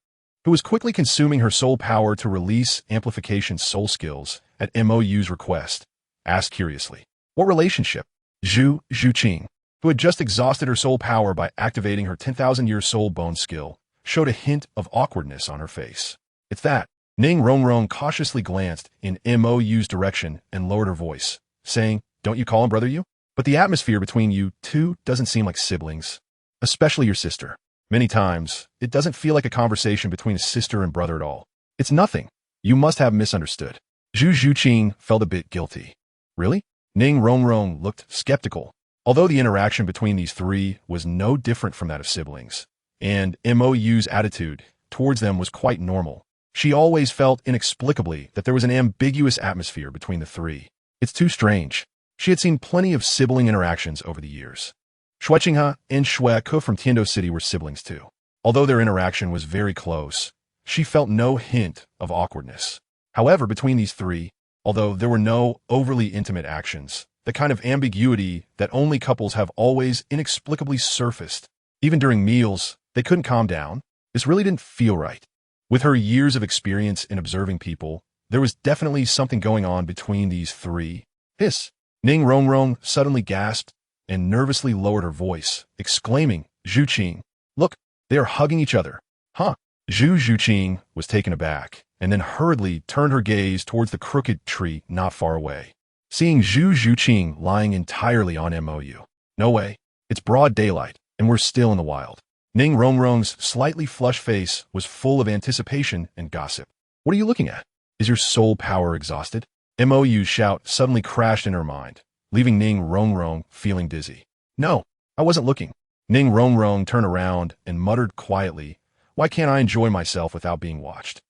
who was quickly consuming her soul power to release amplification soul skills at Mou's request, asked curiously. What relationship? Zhu Zhuqing, who had just exhausted her soul power by activating her 10,000-year soul bone skill, showed a hint of awkwardness on her face. It's that. Ning Rongrong cautiously glanced in Mou's direction and lowered her voice, saying, Don't you call him brother you? But the atmosphere between you two doesn't seem like siblings, especially your sister. Many times, it doesn't feel like a conversation between a sister and brother at all. It's nothing. You must have misunderstood. Zhu Zhuqing felt a bit guilty. Really? Ning Rongrong looked skeptical, although the interaction between these three was no different from that of siblings, and Mou's attitude towards them was quite normal. She always felt inexplicably that there was an ambiguous atmosphere between the three. It's too strange. She had seen plenty of sibling interactions over the years. Shui Qinghe and Shui Ke from Tiando City were siblings too. Although their interaction was very close, she felt no hint of awkwardness. However, between these three, although there were no overly intimate actions, the kind of ambiguity that only couples have always inexplicably surfaced. Even during meals, they couldn't calm down. This really didn't feel right. With her years of experience in observing people, there was definitely something going on between these three. Hiss! Ning Rongrong suddenly gasped and nervously lowered her voice, exclaiming, Zhuqing, look, they are hugging each other. Huh? Zhu Zhuqing was taken aback, and then hurriedly turned her gaze towards the crooked tree not far away. Seeing Zhu Zhuqing lying entirely on Mou. No way. It's broad daylight, and we're still in the wild. Ning Rongrong's slightly flushed face was full of anticipation and gossip. What are you looking at? Is your soul power exhausted? Mou's shout suddenly crashed in her mind, leaving Ning Rongrong feeling dizzy. No, I wasn't looking. Ning Rongrong turned around and muttered quietly, Why can't I enjoy myself without being watched?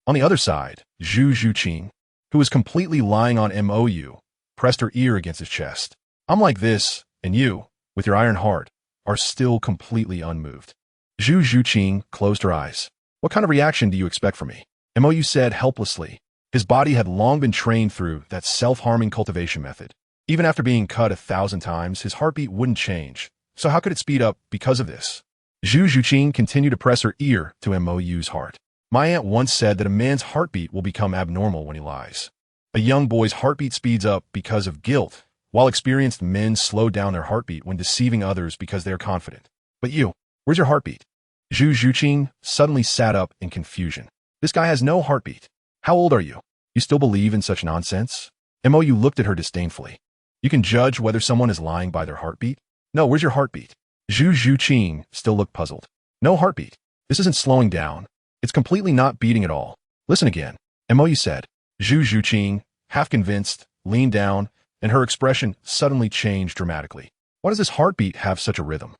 On the other side, Zhu Zhuqing, who was completely lying on Mou, pressed her ear against his chest. I'm like this, and you, with your iron heart, are still completely unmoved. Zhu Zhuqing closed her eyes. What kind of reaction do you expect from me? Mou said helplessly. His body had long been trained through that self-harming cultivation method. Even after being cut 1,000 times, his heartbeat wouldn't change. So how could it speed up because of this? Zhu Zhuqing continued to press her ear to Mou's heart. My aunt once said that a man's heartbeat will become abnormal when he lies. A young boy's heartbeat speeds up because of guilt, while experienced men slow down their heartbeat when deceiving others because they are confident. But you, where's your heartbeat? Zhu Zhuqing suddenly sat up in confusion. This guy has no heartbeat. How old are you? You still believe in such nonsense? Mou looked at her disdainfully. You can judge whether someone is lying by their heartbeat? No, where's your heartbeat? Zhu Zhuqing still looked puzzled. No heartbeat. This isn't slowing down. It's completely not beating at all. Listen again. Mou said. Zhu Zhuqing, half convinced, leaned down, and her expression suddenly changed dramatically. Why does this heartbeat have such a rhythm?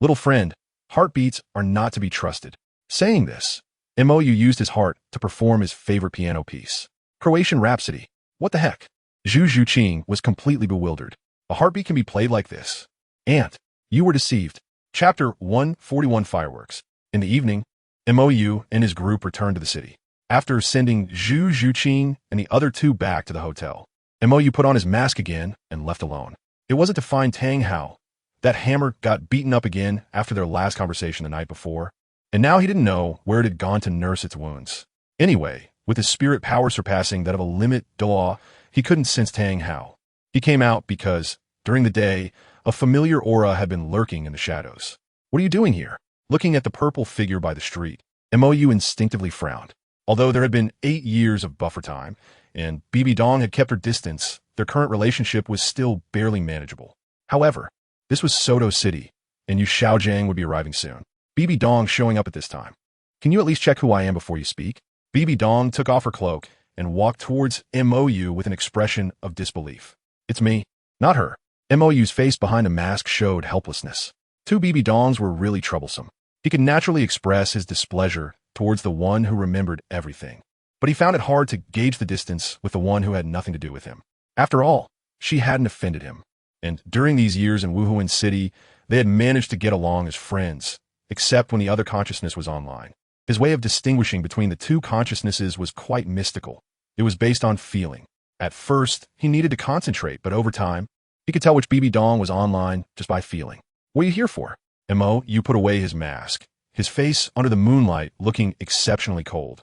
Little friend, Heartbeats are not to be trusted. Saying this, Mou used his heart to perform his favorite piano piece. Croatian Rhapsody. What the heck? Zhu Zhuqing was completely bewildered. A heartbeat can be played like this. And you were deceived. Chapter 141 Fireworks. In the evening, Mou and his group returned to the city. After sending Zhu Zhuqing and the other two back to the hotel, Mou put on his mask again and left alone. It wasn't to find Tang Hao. That hammer got beaten up again after their last conversation the night before, and now he didn't know where it had gone to nurse its wounds. Anyway, with his spirit power surpassing that of a limit Douluo, he couldn't sense Tang Hao. He came out because, during the day, a familiar aura had been lurking in the shadows. What are you doing here? Looking at the purple figure by the street, Mou instinctively frowned. Although there had been 8 years of buffer time, and Bibi Dong had kept her distance, their current relationship was still barely manageable. However, this was Soto City, and Yu Xiaojiang would be arriving soon. Bibi Dong showing up at this time. Can you at least check who I am before you speak? Bibi Dong took off her cloak and walked towards Mou with an expression of disbelief. It's me, not her. Mou's face behind a mask showed helplessness. Two Bibi Dongs were really troublesome. He could naturally express his displeasure towards the one who remembered everything, but he found it hard to gauge the distance with the one who had nothing to do with him. After all, she hadn't offended him, and during these years in Wuhuan City, they had managed to get along as friends, except when the other consciousness was online. His way of distinguishing between the two consciousnesses was quite mystical. It was based on feeling. At first, he needed to concentrate, but over time, he could tell which Bibi Dong was online just by feeling. What are you here for? Mou put away his mask, his face under the moonlight looking exceptionally cold,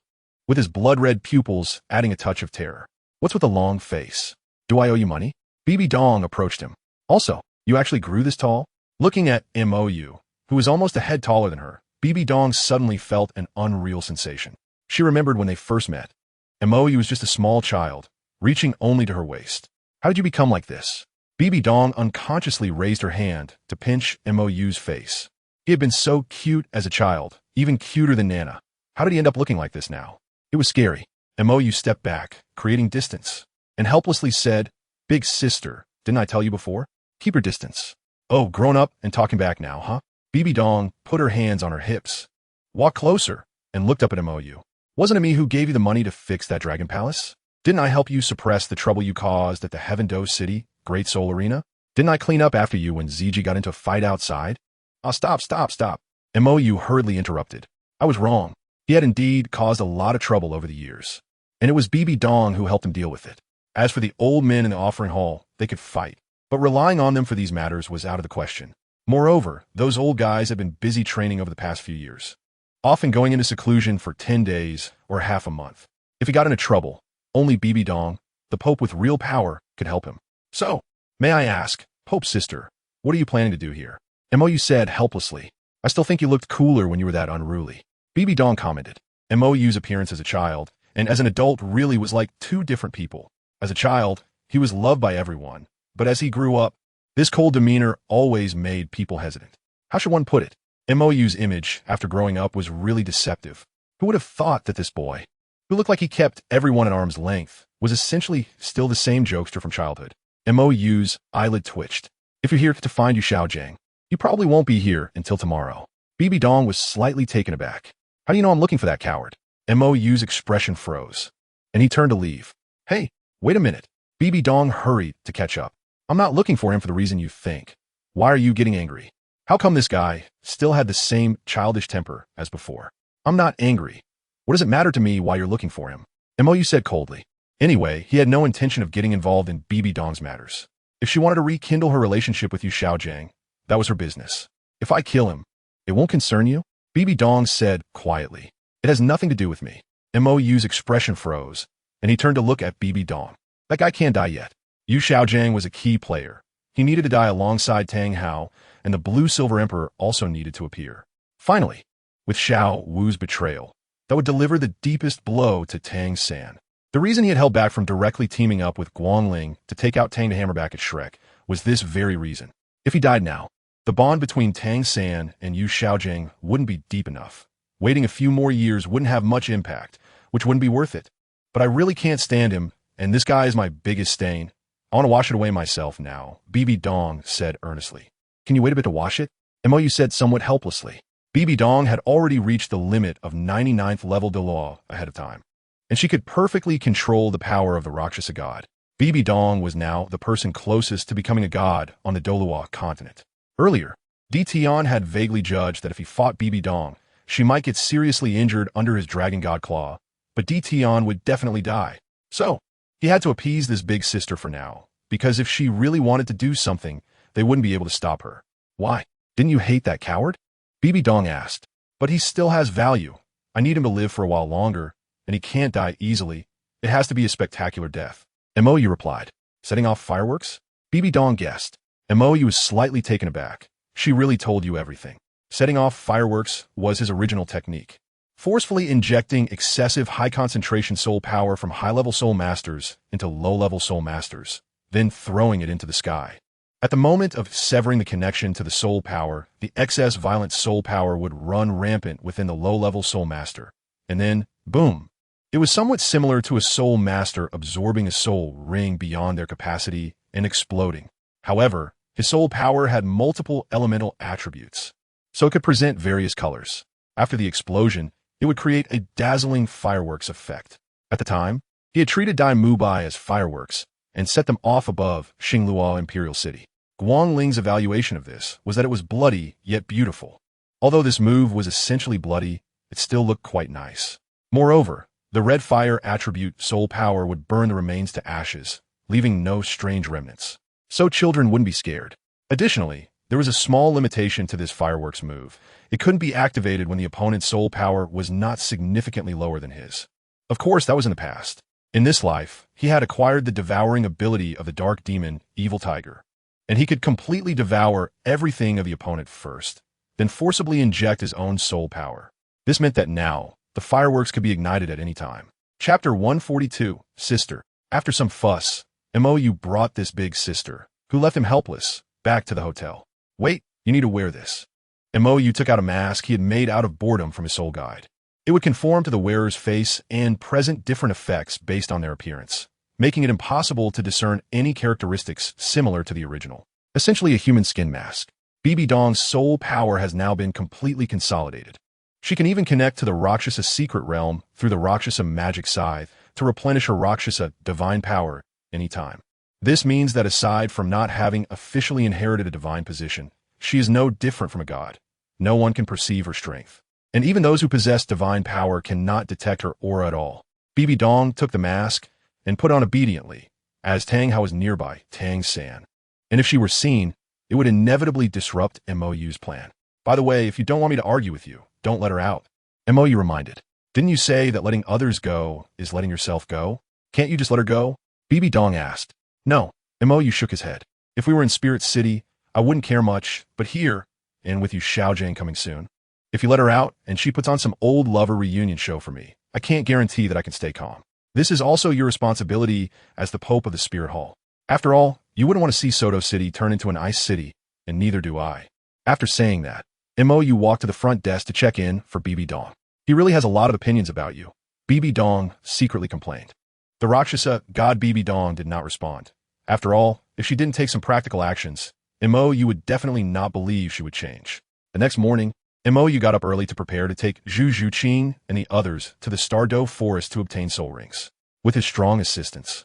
with his blood-red pupils adding a touch of terror. What's with the long face? Do I owe you money? Bibi Dong approached him. Also, you actually grew this tall? Looking at Mou, who was almost a head taller than her, Bibi Dong suddenly felt an unreal sensation. She remembered when they first met. Mou was just a small child, reaching only to her waist. How did you become like this? Bibi Dong unconsciously raised her hand to pinch Mou's face. He had been so cute as a child, even cuter than Nana. How did he end up looking like this now? It was scary. Mou stepped back, creating distance, and helplessly said, Big sister, didn't I tell you before? Keep your distance. Oh, grown up and talking back now, huh? Bibi Dong put her hands on her hips, walked closer, and looked up at Mou. Wasn't it me who gave you the money to fix that dragon palace? Didn't I help you suppress the trouble you caused at the Heaven Do City, Great Soul Arena? Didn't I clean up after you when Ziji got into a fight outside? Stop. Mou hurriedly interrupted. I was wrong. He had indeed caused a lot of trouble over the years, and it was Bibi Dong who helped him deal with it. As for the old men in the offering hall, they could fight, but relying on them for these matters was out of the question. Moreover, those old guys had been busy training over the past few years, often going into seclusion for 10 days or half a month. If he got into trouble, only Bibi Dong, the Pope with real power, could help him. So, may I ask, Pope's sister, what are you planning to do here? Mou said helplessly. I still think you looked cooler when you were that unruly. Bibi Dong commented. Mou's appearance as a child and as an adult really was like two different people. As a child, he was loved by everyone, but as he grew up, this cold demeanor always made people hesitant. How should one put it? Mou's image after growing up was really deceptive. Who would have thought that this boy, who looked like he kept everyone at arm's length, was essentially still the same jokester from childhood? Mou's eyelid twitched. If you're here to find Yu Xiaojiang, you probably won't be here until tomorrow. Bibi Dong was slightly taken aback. How do you know I'm looking for that coward? Mou's expression froze, and he turned to leave. Hey, wait a minute. Bibi Dong hurried to catch up. I'm not looking for him for the reason you think. Why are you getting angry? How come this guy still had the same childish temper as before? I'm not angry. What does it matter to me why you're looking for him? Mou said coldly. Anyway, he had no intention of getting involved in Bibi Dong's matters. If she wanted to rekindle her relationship with Yu Xiaojiang, that was her business. If I kill him, it won't concern you? Bibi Dong said quietly. It has nothing to do with me. Mou's expression froze, and he turned to look at Bibi Dong. That guy can't die yet. Yu Xiaojiang was a key player. He needed to die alongside Tang Hao, and the Blue Silver Emperor also needed to appear. Finally, with Xiao Wu's betrayal, that would deliver the deepest blow to Tang San. The reason he had held back from directly teaming up with Guangling to take out Tang to hammer back at Shrek was this very reason. If he died now, the bond between Tang San and Yu Xiaojiang wouldn't be deep enough. Waiting a few more years wouldn't have much impact, which wouldn't be worth it. But I really can't stand him, and this guy is my biggest stain. I want to wash it away myself now, Bibi Dong said earnestly. Can you wait a bit to wash it? Mou said somewhat helplessly. Bibi Dong had already reached the limit of 99th level Dalu ahead of time, and she could perfectly control the power of the Rakshasa god. Bibi Dong was now the person closest to becoming a god on the Douluo Continent. Earlier, Tian had vaguely judged that if he fought Bibi Dong, she might get seriously injured under his dragon god claw, but Tian would definitely die. So, he had to appease this big sister for now, because if she really wanted to do something, they wouldn't be able to stop her. Why? Didn't you hate that coward? Bibi Dong asked. But he still has value. I need him to live for a while longer, and he can't die easily. It has to be a spectacular death. Mou replied. Setting off fireworks? Bibi Dong guessed. Mou was slightly taken aback. She really told you everything. Setting off fireworks was his original technique. Forcefully injecting excessive high-concentration soul power from high-level soul masters into low-level soul masters, then throwing it into the sky. At the moment of severing the connection to the soul power, the excess violent soul power would run rampant within the low-level soul master. And then, boom! It was somewhat similar to a soul master absorbing a soul ring beyond their capacity and exploding. However, his soul power had multiple elemental attributes, so it could present various colors. After the explosion, it would create a dazzling fireworks effect. At the time, he had treated Dai Mubai as fireworks and set them off above Xingluo Imperial City. Guangling's evaluation of this was that it was bloody yet beautiful. Although this move was essentially bloody, it still looked quite nice. Moreover, the red fire attribute soul power would burn the remains to ashes, leaving no strange remnants. So children wouldn't be scared. Additionally, there was a small limitation to this fireworks move. It couldn't be activated when the opponent's soul power was not significantly lower than his. Of course, that was in the past. In this life, he had acquired the devouring ability of the dark demon, Evil Tiger, and he could completely devour everything of the opponent first, then forcibly inject his own soul power. This meant that now, the fireworks could be ignited at any time. Chapter 142, Sister. After some fuss, Mou brought this big sister, who left him helpless, back to the hotel. Wait, you need to wear this. Mou took out a mask he had made out of boredom from his soul guide. It would conform to the wearer's face and present different effects based on their appearance, making it impossible to discern any characteristics similar to the original. Essentially a human skin mask. Bibi Dong's soul power has now been completely consolidated. She can even connect to the Rakshasa secret realm through the Rakshasa magic scythe to replenish her Rakshasa divine power anytime. This means that aside from not having officially inherited a divine position, she is no different from a god. No one can perceive her strength. And even those who possess divine power cannot detect her aura at all. Bibi Dong took the mask and put on obediently, as Tang Hao was nearby, Tang San. And if she were seen, it would inevitably disrupt Mou's plan. By the way, if you don't want me to argue with you, don't let her out. Mou reminded. Didn't you say that letting others go is letting yourself go? Can't you just let her go? Bibi Dong asked. No. Mou shook his head. If we were in Spirit City, I wouldn't care much, but here, and with you Xiaojing coming soon, if you let her out and she puts on some old lover reunion show for me, I can't guarantee that I can stay calm. This is also your responsibility as the Pope of the Spirit Hall. After all, you wouldn't want to see Soto City turn into an ice city, and neither do I. After saying that, Mou walked to the front desk to check in for Bibi Dong. He really has a lot of opinions about you. Bibi Dong secretly complained. The Rakshasa god Bibi Dong did not respond. After all, if she didn't take some practical actions, Mou would definitely not believe she would change. The next morning, Mou got up early to prepare to take Zhu Zhuqing and the others to the Stardow Forest to obtain soul rings. With his strong assistance,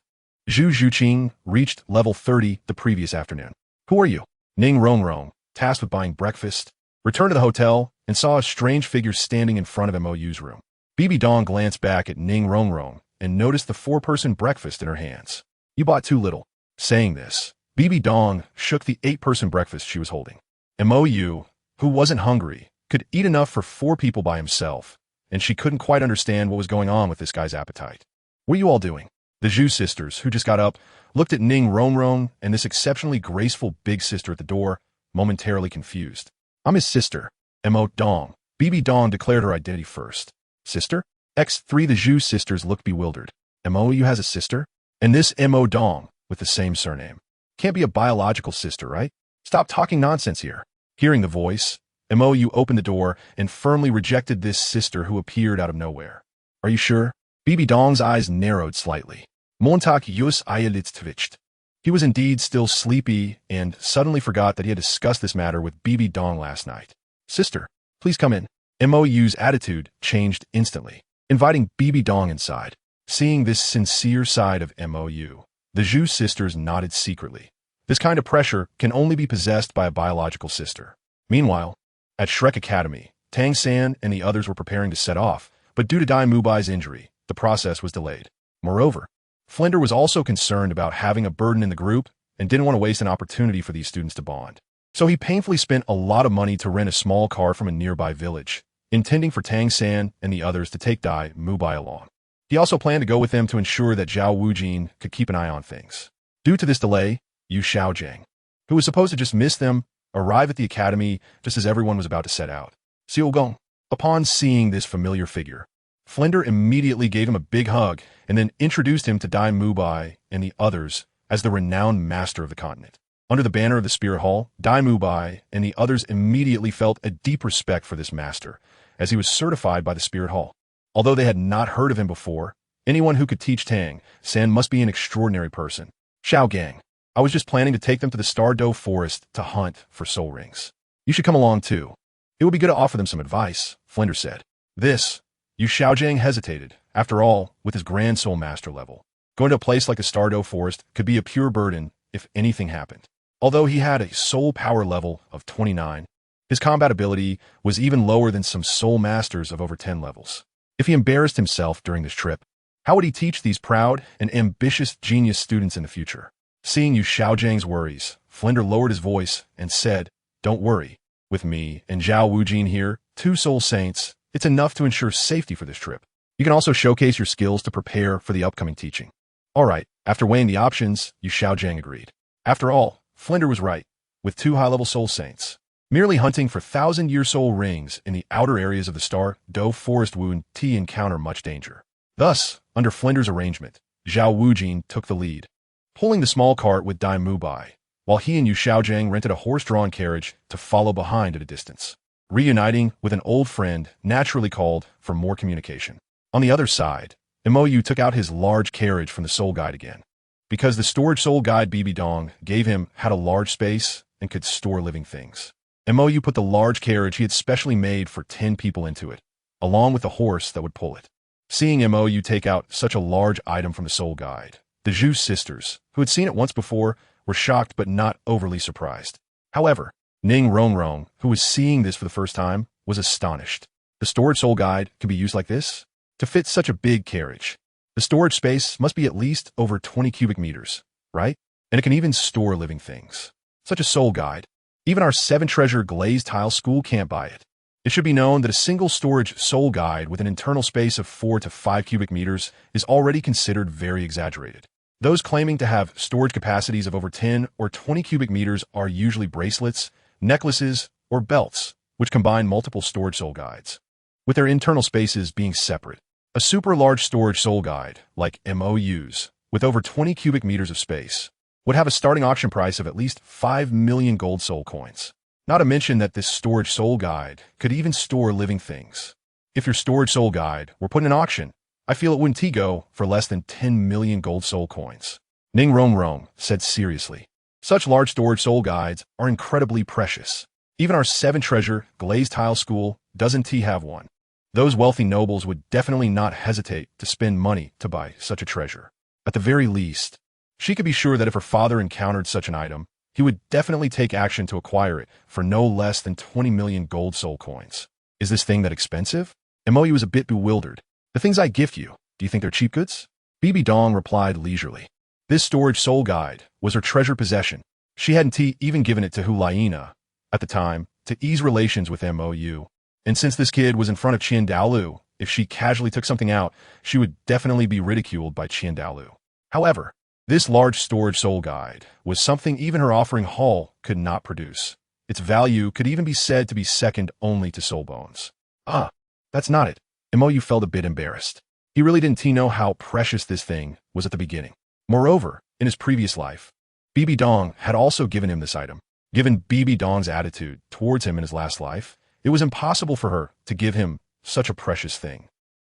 Zhu Zhuqing reached level 30 the previous afternoon. Who are you? Ning Rongrong, tasked with buying breakfast, returned to the hotel and saw a strange figure standing in front of Mou's room. Bibi Dong glanced back at Ning Rongrong and noticed the 4-person breakfast in her hands. You bought too little. Saying this, Bibi Dong shook the 8-person breakfast she was holding. Mou, who wasn't hungry, could eat enough for 4 people by himself, and she couldn't quite understand what was going on with this guy's appetite. What are you all doing? The Zhu sisters, who just got up, looked at Ning Rongrong and this exceptionally graceful big sister at the door, momentarily confused. I'm his sister, Mo Dong. Bibi Dong declared her identity first. Sister? X3 The Zhu sisters looked bewildered. Mou has a sister? And this Mo Dong, with the same surname. Can't be a biological sister, right? Stop talking nonsense here. Hearing the voice, Mou opened the door and firmly rejected this sister who appeared out of nowhere. Are you sure? Bibi Dong's eyes narrowed slightly. Montag Yus eyelids twitched. He was indeed still sleepy and suddenly forgot that he had discussed this matter with Bibi Dong last night. Sister, Please come in. Mou's attitude changed instantly, inviting Bibi Dong inside. Seeing this sincere side of Mou, the Zhu sisters nodded secretly. This kind of pressure can only be possessed by a biological sister. Meanwhile, at Shrek Academy, Tang San and the others were preparing to set off, but due to Dai Mubai's injury, the process was delayed. Moreover, Flinder was also concerned about having a burden in the group and didn't want to waste an opportunity for these students to bond. So he painfully spent a lot of money to rent a small car from a nearby village, intending for Tang San and the others to take Dai Mubai along. He also planned to go with them to ensure that Zhao Wujin could keep an eye on things. Due to this delay, Yu Xiaojiang, who was supposed to just miss them, arrived at the academy just as everyone was about to set out. Xiao Gong. Upon seeing this familiar figure, Flinder immediately gave him a big hug and then introduced him to Dai Mubai and the others as the renowned master of the continent. Under the banner of the Spirit Hall, Dai Mubai and the others immediately felt a deep respect for this master, as he was certified by the Spirit Hall. Although they had not heard of him before, anyone who could teach Tang San must be an extraordinary person. Xiao Gang. I was just planning to take them to the Star Doe Forest to hunt for soul rings. You should come along too. It would be good to offer them some advice, Flinder said. This, Yu Xiaojiang hesitated. After all, with his Grand Soul Master level, going to a place like the Star Doe Forest could be a pure burden if anything happened. Although he had a soul power level of 29, his combat ability was even lower than some soul masters of over 10 levels. If he embarrassed himself during this trip, how would he teach these proud and ambitious genius students in the future? Seeing Yu Xiaojiang's worries, Flinder lowered his voice and said, "Don't worry. With me and Zhao Wujin here, 2 soul saints, it's enough to ensure safety for this trip. You can also showcase your skills to prepare for the upcoming teaching." All right, after weighing the options, Yu Xiaojiang agreed. After all, Flinder was right. With 2 high-level soul saints, merely hunting for 1,000-year soul rings in the outer areas of the Star Doe Forest would encounter much danger. Thus, under Flinder's arrangement, Zhao Wujin took the lead, pulling the small cart with Dai Mubai, while he and Yu Xiaojiang rented a horse-drawn carriage to follow behind at a distance. Reuniting with an old friend naturally called for more communication. On the other side, Mou took out his large carriage from the soul guide again. Because the storage soul guide Bibi Dong had a large space and could store living things. Mou put the large carriage he had specially made for 10 people into it, along with a horse that would pull it. Seeing Mou take out such a large item from the soul guide, the Zhu sisters, who had seen it once before, were shocked but not overly surprised. However, Ning Rongrong, who was seeing this for the first time, was astonished. The storage soul guide could be used like this? To fit such a big carriage, the storage space must be at least over 20 cubic meters, right? And it can even store living things. Such a soul guide. Even our 7-treasure glazed tile school can't buy it. It should be known that a single storage soul guide with an internal space of 4 to 5 cubic meters is already considered very exaggerated. Those claiming to have storage capacities of over 10 or 20 cubic meters are usually bracelets, necklaces, or belts, which combine multiple storage soul guides, with their internal spaces being separate. A super large storage soul guide, like MOU's, with over 20 cubic meters of space, would have a starting auction price of at least 5 million gold soul coins. Not to mention that this storage soul guide could even store living things. If your storage soul guide were put in an auction, I feel it wouldn't go for less than 10 million gold soul coins. Ning Rongrong said seriously. Such large storage soul guides are incredibly precious. Even our 7-treasure glazed tile school doesn't have one. Those wealthy nobles would definitely not hesitate to spend money to buy such a treasure. At the very least, she could be sure that if her father encountered such an item, he would definitely take action to acquire it for no less than 20 million gold soul coins. Is this thing that expensive? Mou was a bit bewildered. The things I gift you, do you think they're cheap goods? Bibi Dong replied leisurely. This storage soul guide was her treasured possession. She hadn't even given it to Hulaina at the time to ease relations with Mou. And since this kid was in front of Dalu, if she casually took something out, she would definitely be ridiculed by Dalu. However, this large storage soul guide was something even her offering haul could not produce. Its value could even be said to be second only to soul bones. Ah, that's not it. Mou felt a bit embarrassed. He really didn't know how precious this thing was at the beginning. Moreover, in his previous life, Bibi Dong had also given him this item. Given Bibi Dong's attitude towards him in his last life, it was impossible for her to give him such a precious thing.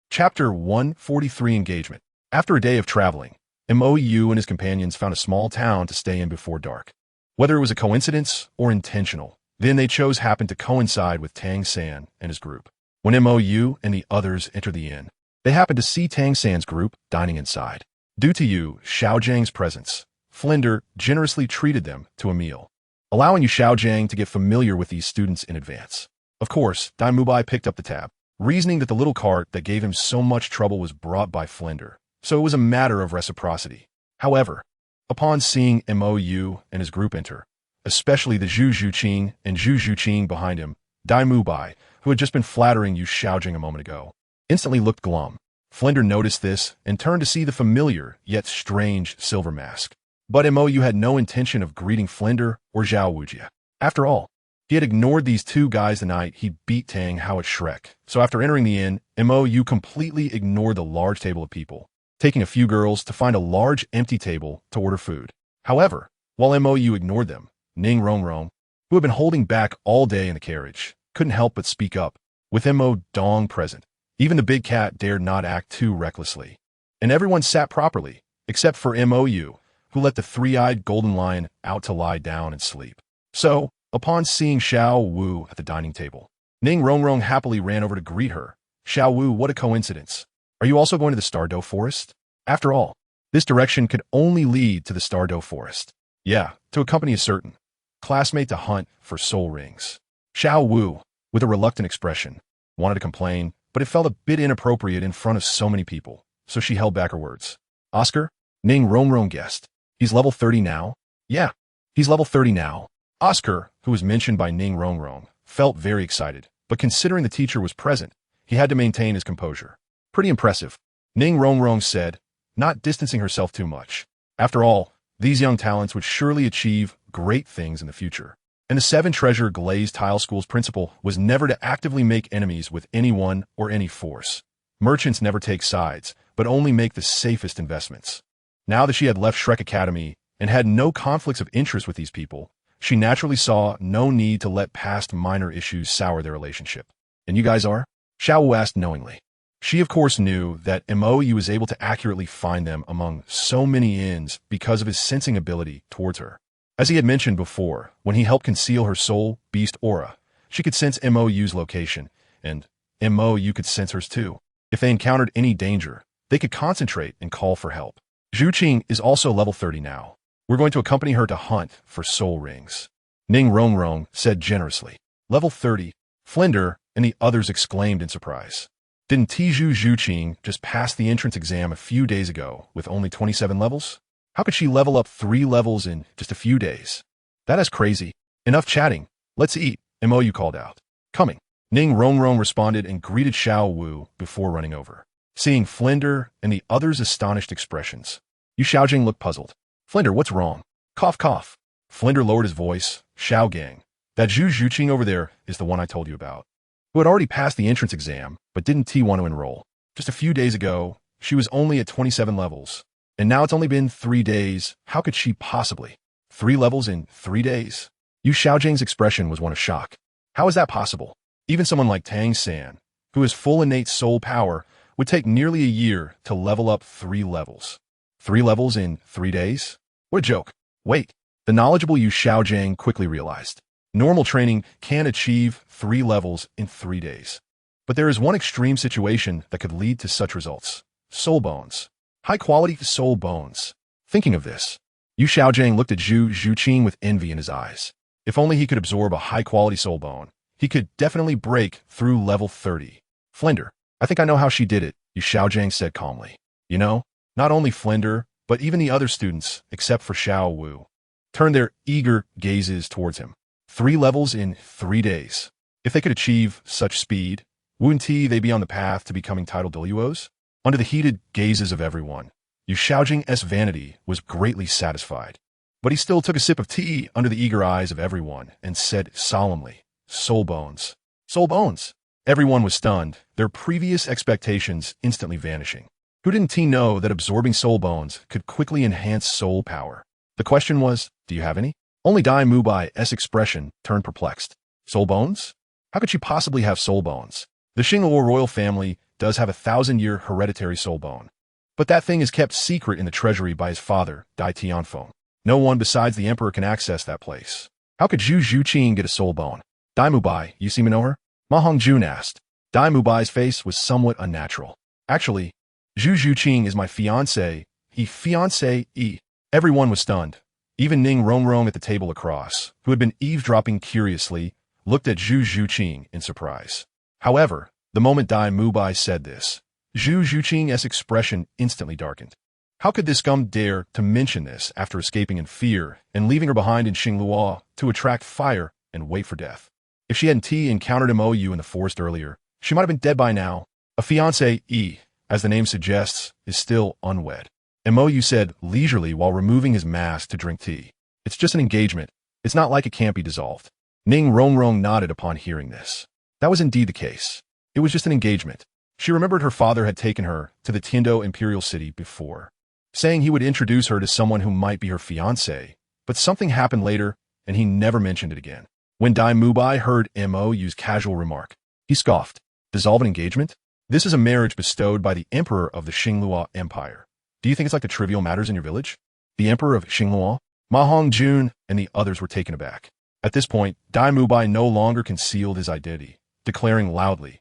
Chapter 143 Engagement. After a day of traveling, Mou and his companions found a small town to stay in before dark. Whether it was a coincidence or intentional, Then they chose happened to coincide with Tang San and his group. When Mou and the others entered the inn, they happened to see Tang San's group dining inside. Due to Xiaojiang's presence, Flinder generously treated them to a meal, allowing Xiaojiang to get familiar with these students in advance. Of course, Dai Mubai picked up the tab, reasoning that the little cart that gave him so much trouble was brought by Flinder, so it was a matter of reciprocity. However, upon seeing Mou and his group enter, especially the Zhu Zhuqing and Zhu Zhuqing behind him, Dai Mubai, who had just been flattering Xiaojing a moment ago, instantly looked glum. Flinder noticed this and turned to see the familiar yet strange silver mask. But Mou had no intention of greeting Flinder or Zhao Wujia. After all, he had ignored these two guys the night he beat Tang Hao at Shrek. So after entering the inn, Mou completely ignored the large table of people, taking a few girls to find a large empty table to order food. However, while Mou ignored them, Ning Rongrong, who had been holding back all day in the carriage, couldn't help but speak up. With Mo Dong present, even the big cat dared not act too recklessly. And everyone sat properly, except for Mou, who let the three-eyed golden lion out to lie down and sleep. So, upon seeing Xiao Wu at the dining table, Ning Rongrong happily ran over to greet her. Xiao Wu, what a coincidence. Are you also going to the Stardow Forest? After all, this direction could only lead to the Stardow Forest. Yeah, to accompany a certain classmate to hunt for soul rings. Xiao Wu, with a reluctant expression, wanted to complain, but it felt a bit inappropriate in front of so many people, so she held back her words. Oscar? Ning Rongrong guessed. He's level 30 now? Yeah, he's level 30 now. Oscar, who was mentioned by Ning Rongrong, felt very excited, but considering the teacher was present, he had to maintain his composure. Pretty impressive, Ning Rongrong said, not distancing herself too much. After all, these young talents would surely achieve great things in the future. And the Seven Treasure Glazed Tile School's principle was never to actively make enemies with anyone or any force. Merchants never take sides, but only make the safest investments. Now that she had left Shrek Academy and had no conflicts of interest with these people, she naturally saw no need to let past minor issues sour their relationship. And you guys are? Xiao Wu asked knowingly. She of course knew that Mou was able to accurately find them among so many inns because of his sensing ability towards her. As he had mentioned before, when he helped conceal her soul beast aura, she could sense Mou's location, and Mou could sense hers too. If they encountered any danger, they could concentrate and call for help. Zhuqing is also level 30 now. We're going to accompany her to hunt for soul rings. Ning Rongrong said generously. Level 30, Flinder and the others exclaimed in surprise. Didn't Tiju Zhuqing just pass the entrance exam a few days ago with only 27 levels? How could she level up 3 levels in just a few days? That is crazy. Enough chatting. Let's eat, Mou called out. Coming. Ning Rongrong responded and greeted Xiao Wu before running over. Seeing Flinder and the others' astonished expressions, Xiaojing looked puzzled. Flinder, what's wrong? Cough, cough. Flinder lowered his voice. Xiao Gang. That Zhu Zhuqing over there is the one I told you about, who had already passed the entrance exam, but didn't want to enroll. Just a few days ago, she was only at 27 levels. And now it's only been 3 days. How could she possibly? 3 levels in 3 days? Xiaojing's expression was one of shock. How is that possible? Even someone like Tang San, who has full innate soul power, would take nearly a year to level up 3 levels. 3 levels in 3 days? What a joke. Wait. The knowledgeable Xiaojing quickly realized. Normal training can achieve 3 levels in 3 days. But there is one extreme situation that could lead to such results. Soul bones. High-quality soul bones. Thinking of this, Xiaojing looked at Zhu Zhuqing with envy in his eyes. If only he could absorb a high-quality soul bone, he could definitely break through level 30. Flinder, I think I know how she did it, Xiaojing said calmly. You know, not only Flinder, but even the other students, except for Xiao Wu, turned their eager gazes towards him. 3 levels in 3 days. If they could achieve such speed, wouldn't they be on the path to becoming title Daluos? Under the heated gazes of everyone, Xiaojing's vanity was greatly satisfied. But he still took a sip of tea under the eager eyes of everyone and said solemnly, Soul bones. Soul bones. Everyone was stunned, their previous expectations instantly vanishing. Who didn't know that absorbing soul bones could quickly enhance soul power? The question was, do you have any? Only Dai Mubai's expression turned perplexed. Soul bones? How could she possibly have soul bones? The Xingluo royal family does have a 1,000-year hereditary soul bone. But that thing is kept secret in the treasury by his father, Dai Tianfeng. No one besides the emperor can access that place. How could Zhu Zhuqing get a soul bone? Dai Mubai, you seem to know her? Ma Hongjun asked. Dai Mubai's face was somewhat unnatural. Actually, Zhu Zhuqing is my fiancé. Fiancé. Everyone was stunned. Even Ning Rongrong at the table across, who had been eavesdropping curiously, looked at Zhu Zhuqing in surprise. However, the moment Dai Mubai said this, Zhu Zhuqing's expression instantly darkened. How could this scum dare to mention this after escaping in fear and leaving her behind in Xingluo to attract fire and wait for death? If she hadn't encountered Mou in the forest earlier, she might have been dead by now. A fiancé, as the name suggests, is still unwed. Mou said leisurely while removing his mask to drink tea. It's just an engagement. It's not like it can't be dissolved. Ning Rongrong nodded upon hearing this. That was indeed the case. It was just an engagement. She remembered her father had taken her to the Tiando Imperial City before, saying he would introduce her to someone who might be her fiancé, but something happened later, and he never mentioned it again. When Dai Mubai heard Mou's casual remark, he scoffed. Dissolve an engagement? This is a marriage bestowed by the emperor of the Xingluo Empire. Do you think it's like the trivial matters in your village? The emperor of Xingluo? Ma Hongjun and the others were taken aback. At this point, Dai Mubai no longer concealed his identity, declaring loudly,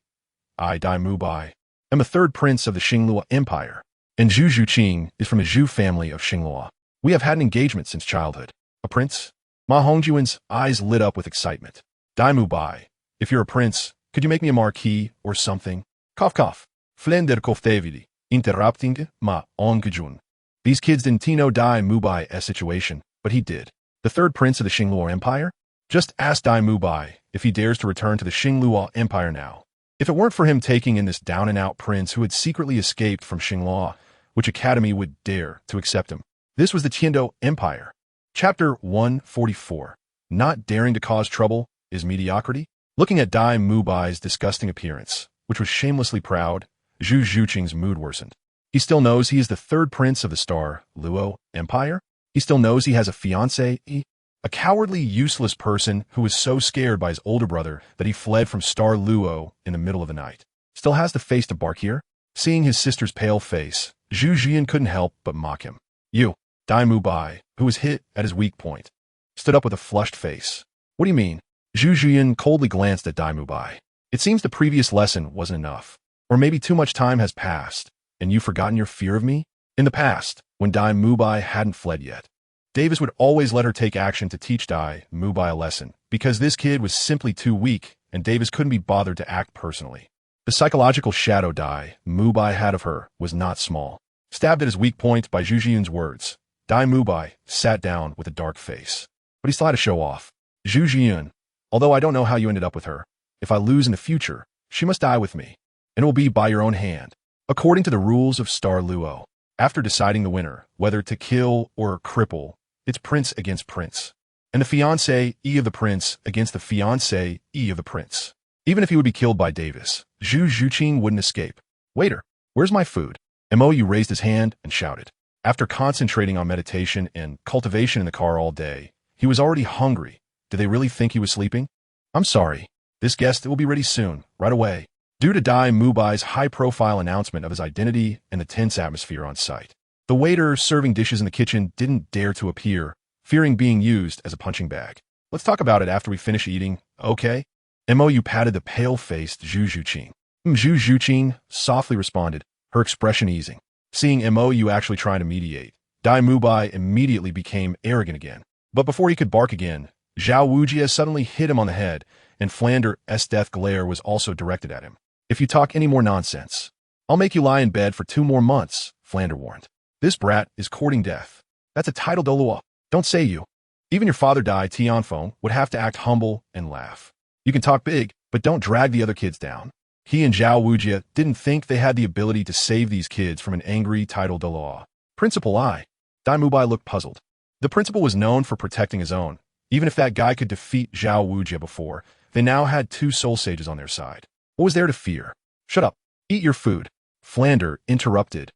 I, Dai Mubai, am a third prince of the Xingluo Empire, and Zhu Zhuqing is from a Zhu family of Xingluo. We have had an engagement since childhood. A prince? Ma Hongjuan's eyes lit up with excitement. Dai Mubai, if you're a prince, could you make me a marquis or something? Cough cough. Flender koftevidi, interrupting Ma Hongjuan. These kids didn't know Dai Mubai's situation, but he did. The third prince of the Xingluo Empire? Just ask Dai Mubai if he dares to return to the Xingluo Empire now. If it weren't for him taking in this down-and-out prince who had secretly escaped from Xingluo, which academy would dare to accept him? This was the Tiando Empire. Chapter 144. Not daring to cause trouble is mediocrity? Looking at Dai Mubai's disgusting appearance, which was shamelessly proud, Zhu Zhuqing's mood worsened. He still knows he is the third prince of the Star Luo Empire? He still knows he has a fiancé? A cowardly, useless person who was so scared by his older brother that he fled from Star Luo in the middle of the night. Still has the face to bark here? Seeing his sister's pale face, Zhu Jian couldn't help but mock him. You, Dai Mubai, who was hit at his weak point, stood up with a flushed face. What do you mean? Zhu Jian coldly glanced at Dai Mubai. It seems the previous lesson wasn't enough. Or maybe too much time has passed, and you've forgotten your fear of me? In the past, when Dai Mubai hadn't fled yet, Davis would always let her take action to teach Dai Mubai a lesson, because this kid was simply too weak, and Davis couldn't be bothered to act personally. The psychological shadow Dai Mubai had of her was not small. Stabbed at his weak point by Zhu Jian's words, Dai Mubai sat down with a dark face. But he still had to show off. Zhu Jian, although I don't know how you ended up with her, if I lose in the future, she must die with me, and it will be by your own hand, according to the rules of Star Luo. After deciding the winner, whether to kill or cripple, it's prince against prince, and the fiancé of the prince against the fiancé of the prince. Even if he would be killed by Davis, Zhu Zhuqing wouldn't escape. Waiter, where's my food? Mou raised his hand and shouted. After concentrating on meditation and cultivation in the car all day, he was already hungry. Did they really think he was sleeping? I'm sorry. This guest will be ready soon, right away. Due to Dai Mubai's high-profile announcement of his identity and the tense atmosphere on site, the waiter serving dishes in the kitchen didn't dare to appear, fearing being used as a punching bag. Let's talk about it after we finish eating, okay? Mou patted the pale-faced Zhu Zhuqing. Zhu Zhuqing softly responded, her expression easing. Seeing Mou actually trying to mediate, Dai Mubai immediately became arrogant again. But before he could bark again, Zhao Wujie suddenly hit him on the head, and Flander's death glare was also directed at him. If you talk any more nonsense, I'll make you lie in bed for 2 more months, Flander warned. This brat is courting death. That's a title Douluo. Don't say you. Even your father Dai Tianfeng would have to act humble and laugh. You can talk big, but don't drag the other kids down. He and Zhao Wujie didn't think they had the ability to save these kids from an angry title Douluo. Principal I. Dai Mubai looked puzzled. The principal was known for protecting his own. Even if that guy could defeat Zhao Wujie before, they now had 2 soul sages on their side. What was there to fear? Shut up. Eat your food. Flander interrupted.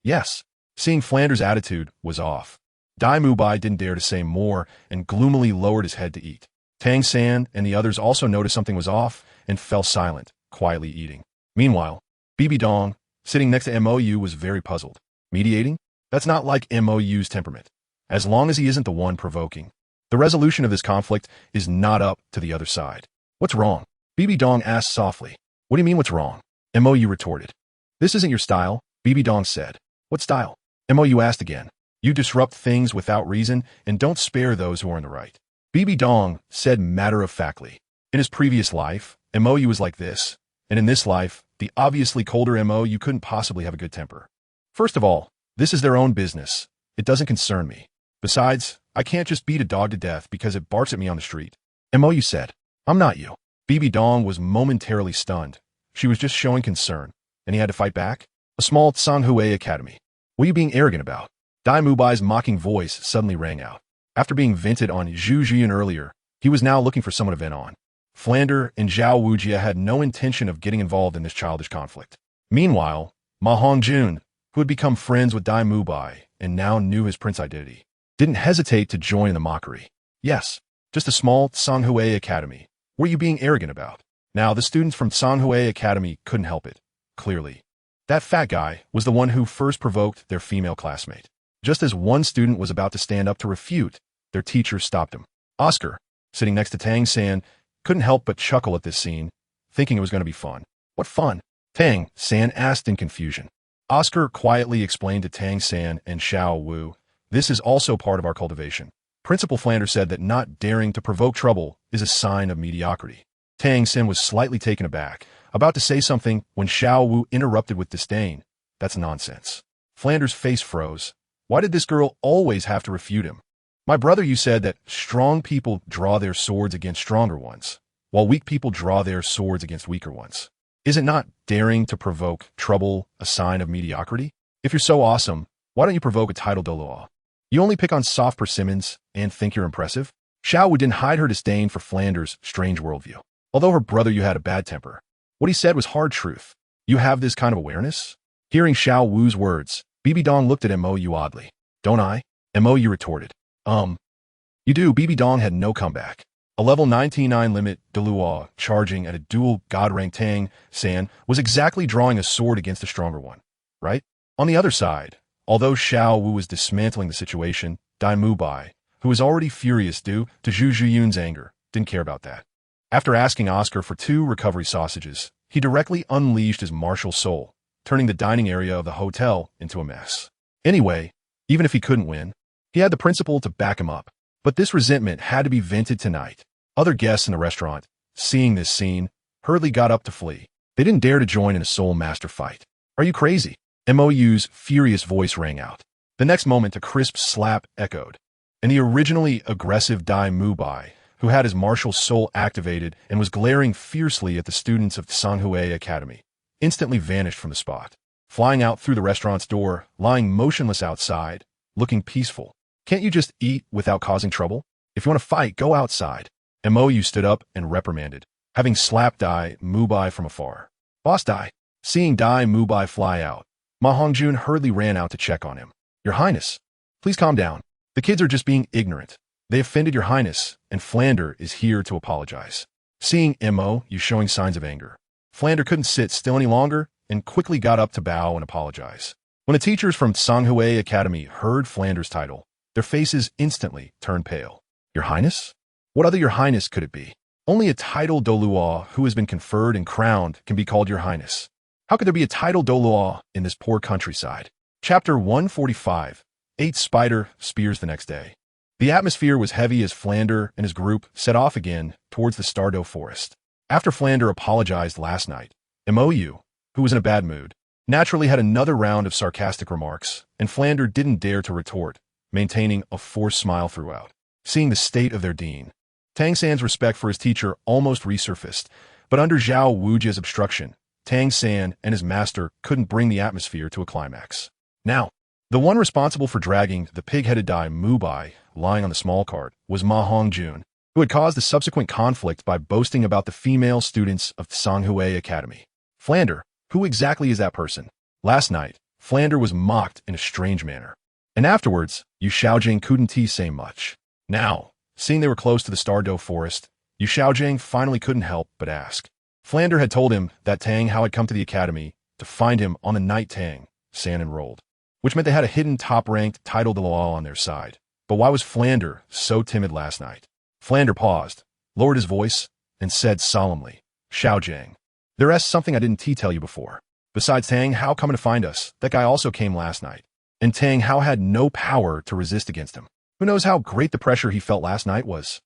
Yes. Seeing Flander's attitude was off, Dai Mubai didn't dare to say more and gloomily lowered his head to eat. Tang San and the others also noticed something was off and fell silent, quietly eating. Meanwhile, Bibi Dong, sitting next to Mou, was very puzzled. Mediating? That's not like Mou's temperament. As long as he isn't the one provoking. The resolution of this conflict is not up to the other side. What's wrong? Bibi Dong asked softly. What do you mean what's wrong? Mou retorted. This isn't your style, Bibi Dong said. What style? Mou asked again. You disrupt things without reason and don't spare those who are in the right. Bibi Dong said matter-of-factly. In his previous life, Mou was like this, and in this life, the obviously colder Mou couldn't possibly have a good temper. First of all, this is their own business. It doesn't concern me. Besides, I can't just beat a dog to death because it barks at me on the street. Mou said. I'm not you. Bibi Dong was momentarily stunned. She was just showing concern, and he had to fight back? A small Tsanghui Academy. What are you being arrogant about? Dai Mubai's mocking voice suddenly rang out. After being vented on Zhu Jiyun earlier, he was now looking for someone to vent on. Flander and Zhao Wujia had no intention of getting involved in this childish conflict. Meanwhile, Ma Hongjun, who had become friends with Dai Mubai and now knew his prince identity, didn't hesitate to join in the mockery. Yes, just a small Tsanghui Academy. What are you being arrogant about? Now, the students from Tsanghui Academy couldn't help it, clearly. That fat guy was the one who first provoked their female classmate. Just as one student was about to stand up to refute, their teacher stopped him. Oscar, sitting next to Tang San, couldn't help but chuckle at this scene, thinking it was going to be fun. What fun? Tang San asked in confusion. Oscar quietly explained to Tang San and Xiao Wu, this is also part of our cultivation. Principal Flander said that not daring to provoke trouble is a sign of mediocrity. Tang San was slightly taken aback, about to say something when Xiao Wu interrupted with disdain. That's nonsense. Flander's face froze. Why did this girl always have to refute him? My brother, you said that strong people draw their swords against stronger ones, while weak people draw their swords against weaker ones. Is it not daring to provoke trouble a sign of mediocrity? If you're so awesome, why don't you provoke a title Douluo? You only pick on soft persimmons and think you're impressive? Xiao Wu didn't hide her disdain for Flander's strange worldview. Although her brother you had a bad temper, what he said was hard truth. You have this kind of awareness? Hearing Xiao Wu's words, Bibi Dong looked at Mou oddly. Don't I? Mou retorted. You do. Bibi Dong had no comeback. A level 99 limit Daluo charging at a dual god rank Tang San was exactly drawing a sword against a stronger one, right? On the other side, although Xiao Wu was dismantling the situation, Dai Mubai, who was already furious due to Zhu Jiyun's anger, didn't care about that. After asking Oscar for 2 recovery sausages, he directly unleashed his martial soul, turning the dining area of the hotel into a mess. Anyway, even if he couldn't win, he had the principal to back him up. But this resentment had to be vented tonight. Other guests in the restaurant, seeing this scene, hurriedly got up to flee. They didn't dare to join in a soul master fight. Are you crazy? Mou's furious voice rang out. The next moment, a crisp slap echoed, and the originally aggressive Dai Mubai, who had his martial soul activated and was glaring fiercely at the students of the Tsanghui Academy, instantly vanished from the spot, flying out through the restaurant's door, lying motionless outside, looking peaceful. Can't you just eat without causing trouble? If you want to fight, go outside. Mou stood up and reprimanded, having slapped Dai Mubai from afar. Boss Dai. Seeing Dai Mubai fly out, Ma Hongjun hurriedly ran out to check on him. Your Highness, please calm down. The kids are just being ignorant. They offended your Highness, and Flander is here to apologize. Seeing Mou showing signs of anger, Flander couldn't sit still any longer and quickly got up to bow and apologize. When the teachers from Tsanghui Academy heard Flander's title, their faces instantly turned pale. Your Highness? What other Your Highness could it be? Only a title Douluo who has been conferred and crowned can be called Your Highness. How could there be a title Douluo in this poor countryside? Chapter 145. 8 Spider Spears the next day. The atmosphere was heavy as Flander and his group set off again towards the Stardow Forest. After Flander apologized last night, Mou, who was in a bad mood, naturally had another round of sarcastic remarks, and Flander didn't dare to retort, maintaining a forced smile throughout. Seeing the state of their dean, Tang San's respect for his teacher almost resurfaced, but under Zhao Wujia's obstruction, Tang San and his master couldn't bring the atmosphere to a climax. Now, the one responsible for dragging the pig-headed Dai Mubai lying on the small cart was Ma Hongjun, who had caused the subsequent conflict by boasting about the female students of Tsanghui Academy. Flander, who exactly is that person? Last night, Flander was mocked in a strange manner. And afterwards, Yu Xiaojing couldn't say much. Now, seeing they were close to the Stardow Forest, Yu Xiaojing finally couldn't help but ask. Flander had told him that Tang Hao had come to the academy to find him on the night Tang San enrolled, which meant they had a hidden top-ranked title Daluo on their side. But why was Flander so timid last night? Flander paused, lowered his voice, and said solemnly, Xiaojiang, there's something I didn't tell you before. Besides Tang Hao coming to find us, that guy also came last night. And Tang Hao had no power to resist against him. Who knows how great the pressure he felt last night was?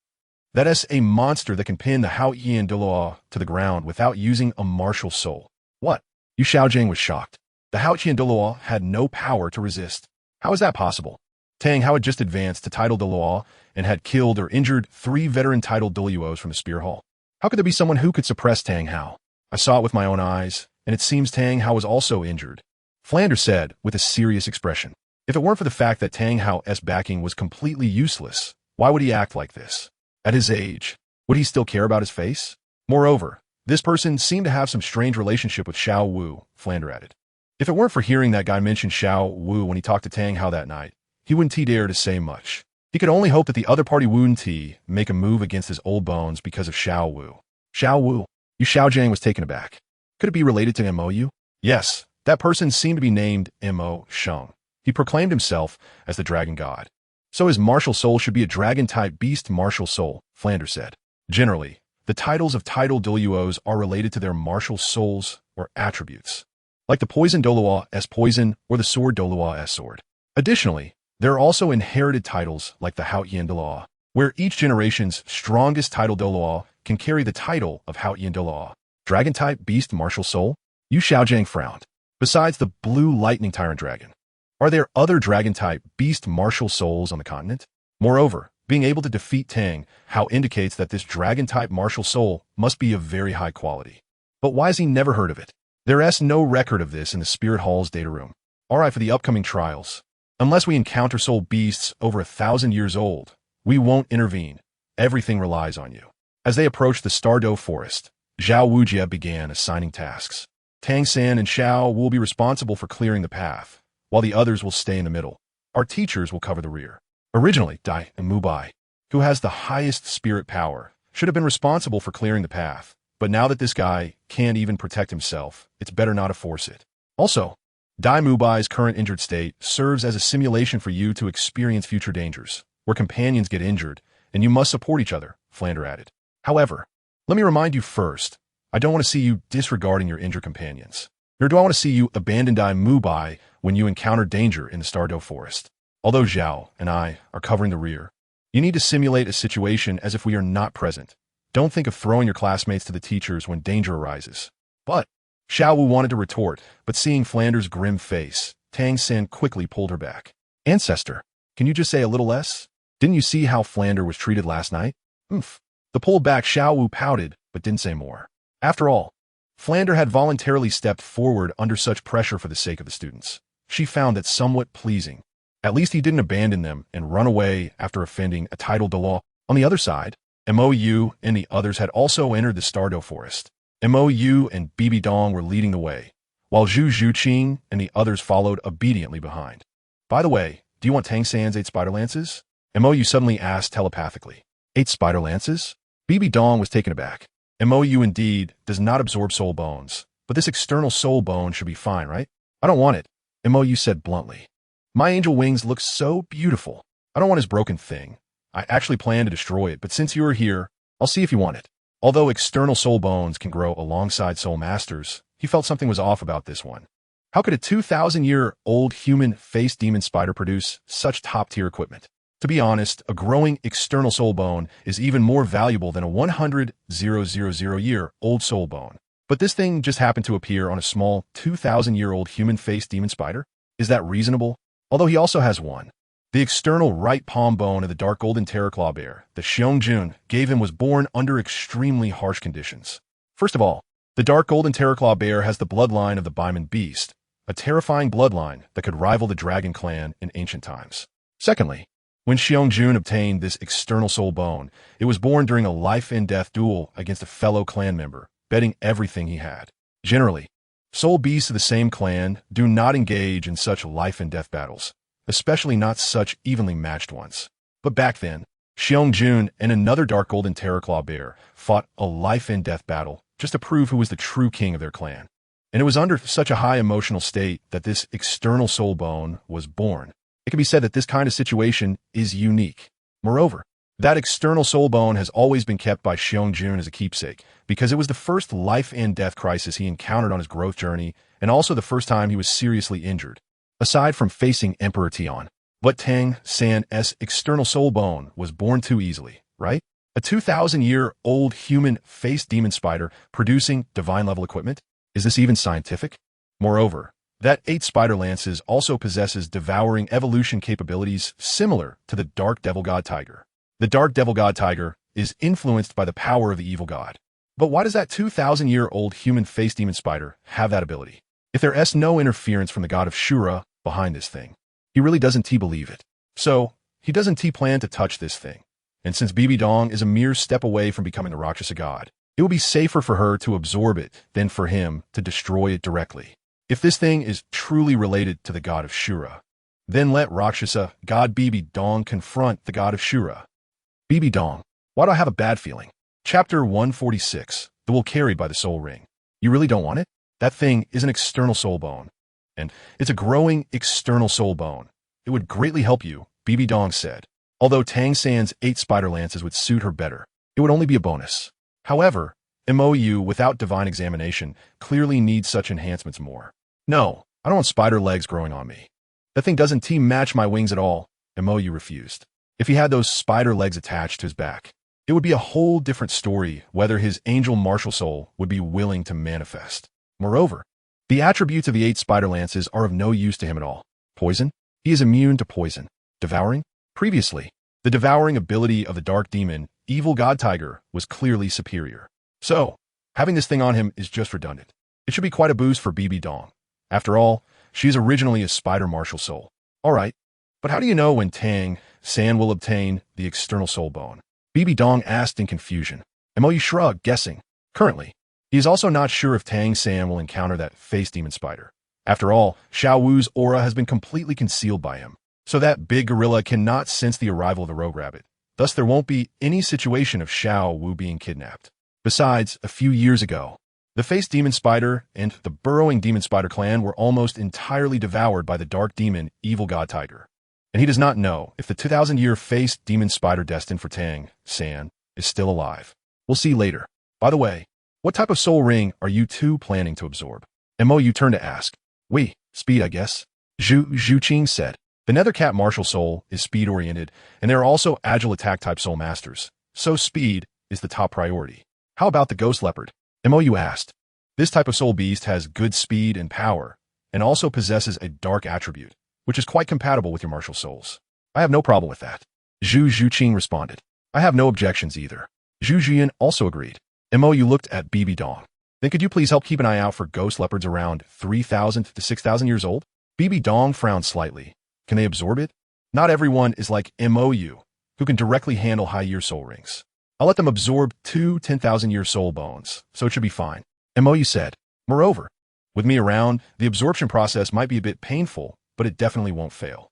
That is a monster that can pin the Hao Yi Douluo to the ground without using a martial soul. What? Yu Xiaojiang was shocked. The Hao Yi Douluo had no power to resist. How is that possible? Tang Hao had just advanced to title Douluo and had killed or injured 3 veteran title Douluos from the Spear Hall. How could there be someone who could suppress Tang Hao? I saw it with my own eyes, and it seems Tang Hao was also injured. Flander said with a serious expression. If it weren't for the fact that Tang Hao's backing was completely useless, why would he act like this? At his age, would he still care about his face? Moreover, this person seemed to have some strange relationship with Xiao Wu, Flander added. If it weren't for hearing that guy mention Xiao Wu when he talked to Tang Hao that night, he wouldn't dare to say much. He could only hope that the other party wouldn't make a move against his old bones because of Xiao Wu. Xiao Wu? Yu Xiaojiang was taken aback. Could it be related to Mo? Yes, that person seemed to be named Mo Sheng. He proclaimed himself as the dragon god. So his martial soul should be a dragon-type beast martial soul, Flander said. Generally, the titles of title Douluos are related to their martial souls or attributes, like the poison Douluo as poison or the sword Douluo as sword. Additionally, there are also inherited titles like the Hao Yin Douluo, where each generation's strongest title Douluo can carry the title of Hao Yin Douluo. Dragon-type beast martial soul? Yu Xiaojiang frowned. Besides the blue lightning tyrant dragon, are there other dragon-type beast martial souls on the continent? Moreover, being able to defeat Tang Hao indicates that this dragon-type martial soul must be of very high quality. But why has he never heard of it? There is no record of this in the Spirit Hall's data room. Alright, for the upcoming trials. Unless we encounter soul beasts over 1,000 years old, we won't intervene. Everything relies on you. As they approached the Stardow Forest, Zhao Wujie began assigning tasks. Tang San and Xiao will be responsible for clearing the path, while the others will stay in the middle. Our teachers will cover the rear. Originally, Dai and Mubai, who has the highest spirit power, should have been responsible for clearing the path, but now that this guy can't even protect himself, it's better not to force it. Also, Dai Mubai's current injured state serves as a simulation for you to experience future dangers, where companions get injured, and you must support each other, Flander added. However, let me remind you first, I don't want to see you disregarding your injured companions, nor do I want to see you abandon Dai Mubai when you encounter danger in the Stardow Forest. Although Zhao and I are covering the rear, you need to simulate a situation as if we are not present. Don't think of throwing your classmates to the teachers when danger arises. But Xiao Wu wanted to retort, but seeing Flander's grim face, Tang San quickly pulled her back. Ancestor, can you just say a little less? Didn't you see how Flander was treated last night? The pulled back Xiao Wu pouted, but didn't say more. After all, Flander had voluntarily stepped forward under such pressure for the sake of the students. She found that somewhat pleasing. At least he didn't abandon them and run away after offending a title Douluo. On the other side, Mou and the others had also entered the Stardow Forest. Mou and Bibi Dong were leading the way, while Zhu Zhuqing and the others followed obediently behind. By the way, do you want Tang San's 8 spider lances? Mou suddenly asked telepathically. 8 spider lances? Bibi Dong was taken aback. Mou indeed does not absorb soul bones, but this external soul bone should be fine, right? I don't want it, Mou said bluntly. My angel wings look so beautiful. I don't want his broken thing. I actually plan to destroy it, but since you are here, I'll see if you want it. Although external soul bones can grow alongside soul masters, he felt something was off about this one. How could a 2,000-year-old human-faced demon spider produce such top-tier equipment? To be honest, a growing external soul bone is even more valuable than a 100,000-year-old soul bone. But this thing just happened to appear on a small 2,000-year-old human-faced demon spider? Is that reasonable? Although he also has one. The external right palm bone of the dark golden terraclaw bear that Xiong gave him was born under extremely harsh conditions. First of all, the dark golden terraclaw bear has the bloodline of the Baiman beast, a terrifying bloodline that could rival the dragon clan in ancient times. Secondly, when Xiong obtained this external soul bone, it was born during a life-and-death duel against a fellow clan member, betting everything he had. Generally, soul beasts of the same clan do not engage in such life-and-death battles, especially not such evenly matched ones. But back then, Xiong and another dark golden terraclaw bear fought a life-and-death battle just to prove who was the true king of their clan. And it was under such a high emotional state that this external soul bone was born. It can be said that this kind of situation is unique. Moreover, that external soul bone has always been kept by Xiong as a keepsake, because it was the first life and death crisis he encountered on his growth journey, and also the first time he was seriously injured. Aside from facing Emperor Tian, but Tang San's external soul bone was born too easily, right? A 2,000-year-old human-faced demon spider producing divine-level equipment? Is this even scientific? Moreover, that 8 spider lances also possesses devouring evolution capabilities similar to the Dark Devil God Tiger. The Dark Devil God Tiger is influenced by the power of the evil god. But why does that 2,000-year-old human-faced demon spider have that ability? If there's no interference from the god of Shura behind this thing, he really doesn't believe it. So, he doesn't plan to touch this thing. And since Bibi Dong is a mere step away from becoming the Rakshasa god, it will be safer for her to absorb it than for him to destroy it directly. If this thing is truly related to the god of Shura, then let Rakshasa god Bibi Dong confront the god of Shura. Bibi Dong, why do I have a bad feeling? Chapter 146, the wool carried by the soul ring. You really don't want it? That thing is an external soul bone. And it's a growing external soul bone. It would greatly help you, Bibi Dong said. Although Tang San's 8 spider lances would suit her better, it would only be a bonus. However, MOU without divine examination clearly needs such enhancements more. No, I don't want spider legs growing on me. That thing doesn't match my wings at all, MOU refused. If he had those spider legs attached to his back, it would be a whole different story whether his angel martial soul would be willing to manifest. Moreover, the attributes of the 8 spider lances are of no use to him at all. Poison? He is immune to poison. Devouring? Previously, the devouring ability of the dark demon, evil god tiger, was clearly superior. So, having this thing on him is just redundant. It should be quite a boost for Bibi Dong. After all, she is originally a spider martial soul. Alright, but how do you know when Tang San will obtain the external soul bone? Bibi Dong asked in confusion. MOU shrugged, guessing. Currently, he is also not sure if Tang San will encounter that face demon spider. After all, Xiao Wu's aura has been completely concealed by him, so that big gorilla cannot sense the arrival of the rogue rabbit. Thus, there won't be any situation of Xiao Wu being kidnapped. Besides, a few years ago, the face demon spider and the burrowing demon spider clan were almost entirely devoured by the dark demon, evil god tiger. And he does not know if the 2,000-year face demon spider destined for Tang San is still alive. We'll see later. By the way, what type of soul ring are you two planning to absorb? MOU turned to ask. Speed, I guess. Zhu Qing said. The Nethercat martial soul is speed-oriented, and there are also agile attack-type soul masters, so speed is the top priority. How about the ghost leopard? MOU asked. This type of soul beast has good speed and power, and also possesses a dark attribute, which is quite compatible with your martial souls. I have no problem with that. Zhu Qing responded. I have no objections either. Zhu Jian also agreed. MOU looked at Bibi Dong. Then could you please help keep an eye out for ghost leopards around 3,000 to 6,000 years old? Bibi Dong frowned slightly. Can they absorb it? Not everyone is like MOU, who can directly handle high-year soul rings. I'll let them absorb 2 10,000-year soul bones, so it should be fine. MOU said. Moreover, with me around, the absorption process might be a bit painful, but it definitely won't fail.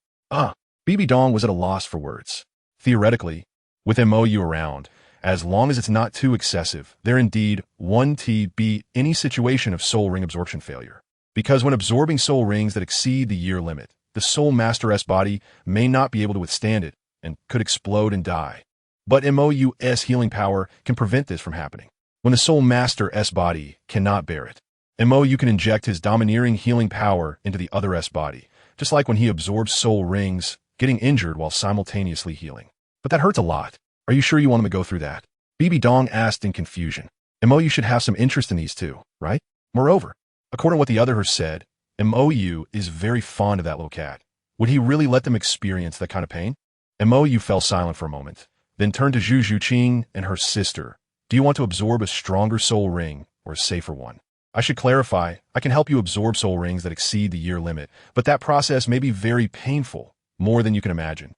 Bibi Dong was at a loss for words. Theoretically, with MOU around, as long as it's not too excessive, there indeed won't be any situation of soul ring absorption failure. Because when absorbing soul rings that exceed the year limit, the soul master's body may not be able to withstand it and could explode and die. But MOU's healing power can prevent this from happening. When the soul master's body cannot bear it, MOU can inject his domineering healing power into the other S body, just like when he absorbs soul rings, getting injured while simultaneously healing. But that hurts a lot. Are you sure you want him to go through that? Bibi Dong asked in confusion. MOU should have some interest in these two, right? Moreover, according to what the other said, MOU is very fond of that little cat. Would he really let them experience that kind of pain? MOU fell silent for a moment, then turned to Zhu Qing and her sister. Do you want to absorb a stronger soul ring or a safer one? I should clarify, I can help you absorb soul rings that exceed the year limit, but that process may be very painful, more than you can imagine.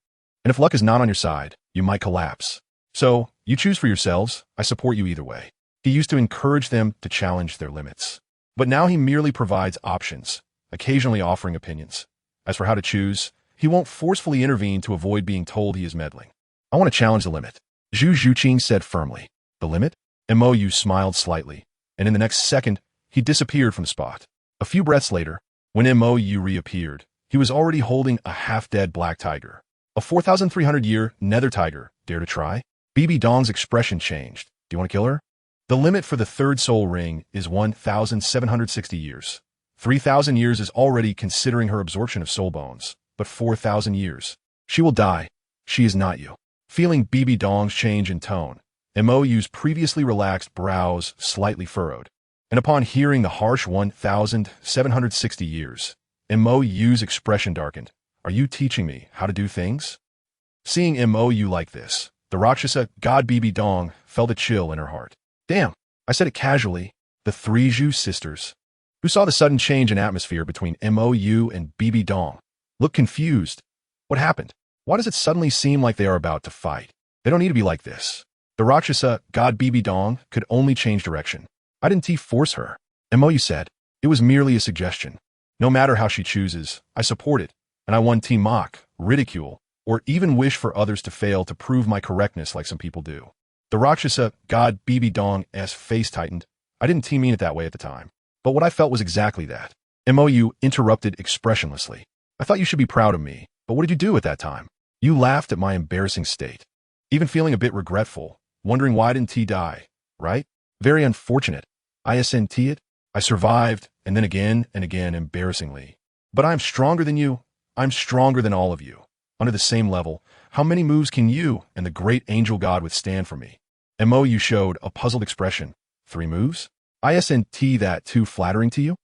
And if luck is not on your side, you might collapse. So, you choose for yourselves. I support you either way. He used to encourage them to challenge their limits. But now he merely provides options, occasionally offering opinions. As for how to choose, he won't forcefully intervene to avoid being told he is meddling. I want to challenge the limit, Zhu Qing said firmly. The limit? MOU smiled slightly, and in the next second, he disappeared from the spot. A few breaths later, when MOU reappeared, He was already holding a half-dead black tiger. A 4,300-year nether tiger. Dare to try? BB Dong's expression changed. Do you want to kill her? The limit for the third soul ring is 1,760 years. 3,000 years is already considering her absorption of soul bones, but 4,000 years. She will die. She is not you. Feeling BB Dong's change in tone, MOU's previously relaxed brows slightly furrowed. And upon hearing the harsh 1,760 years, MOU's expression darkened. Are you teaching me how to do things? Seeing MOU like this, the Rakshasa god BB Dong felt a chill in her heart. Damn, I said it casually. The three Zhu sisters, who saw the sudden change in atmosphere between MOU and BB Dong, looked confused. What happened? Why does it suddenly seem like they are about to fight? They don't need to be like this. The Rakshasa god BB Dong could only change direction. I didn't force her. MOU said. It was merely a suggestion. No matter how she chooses, I support it, and I won't mock, ridicule, or even wish for others to fail to prove my correctness like some people do. The Rakshasa god BB Dong's face tightened. I didn't mean it that way at the time, but what I felt was exactly that. MOU interrupted expressionlessly. I thought you should be proud of me, but what did you do at that time? You laughed at my embarrassing state. Even feeling a bit regretful, wondering why didn't T die, right? Very unfortunate. ISNT it. I survived, and then again and again embarrassingly. But I'm stronger than you. I'm stronger than all of you. Under the same level, how many moves can you and the great angel god withstand from me? MOU showed a puzzled expression. 3 moves? ISNT that too flattering to you?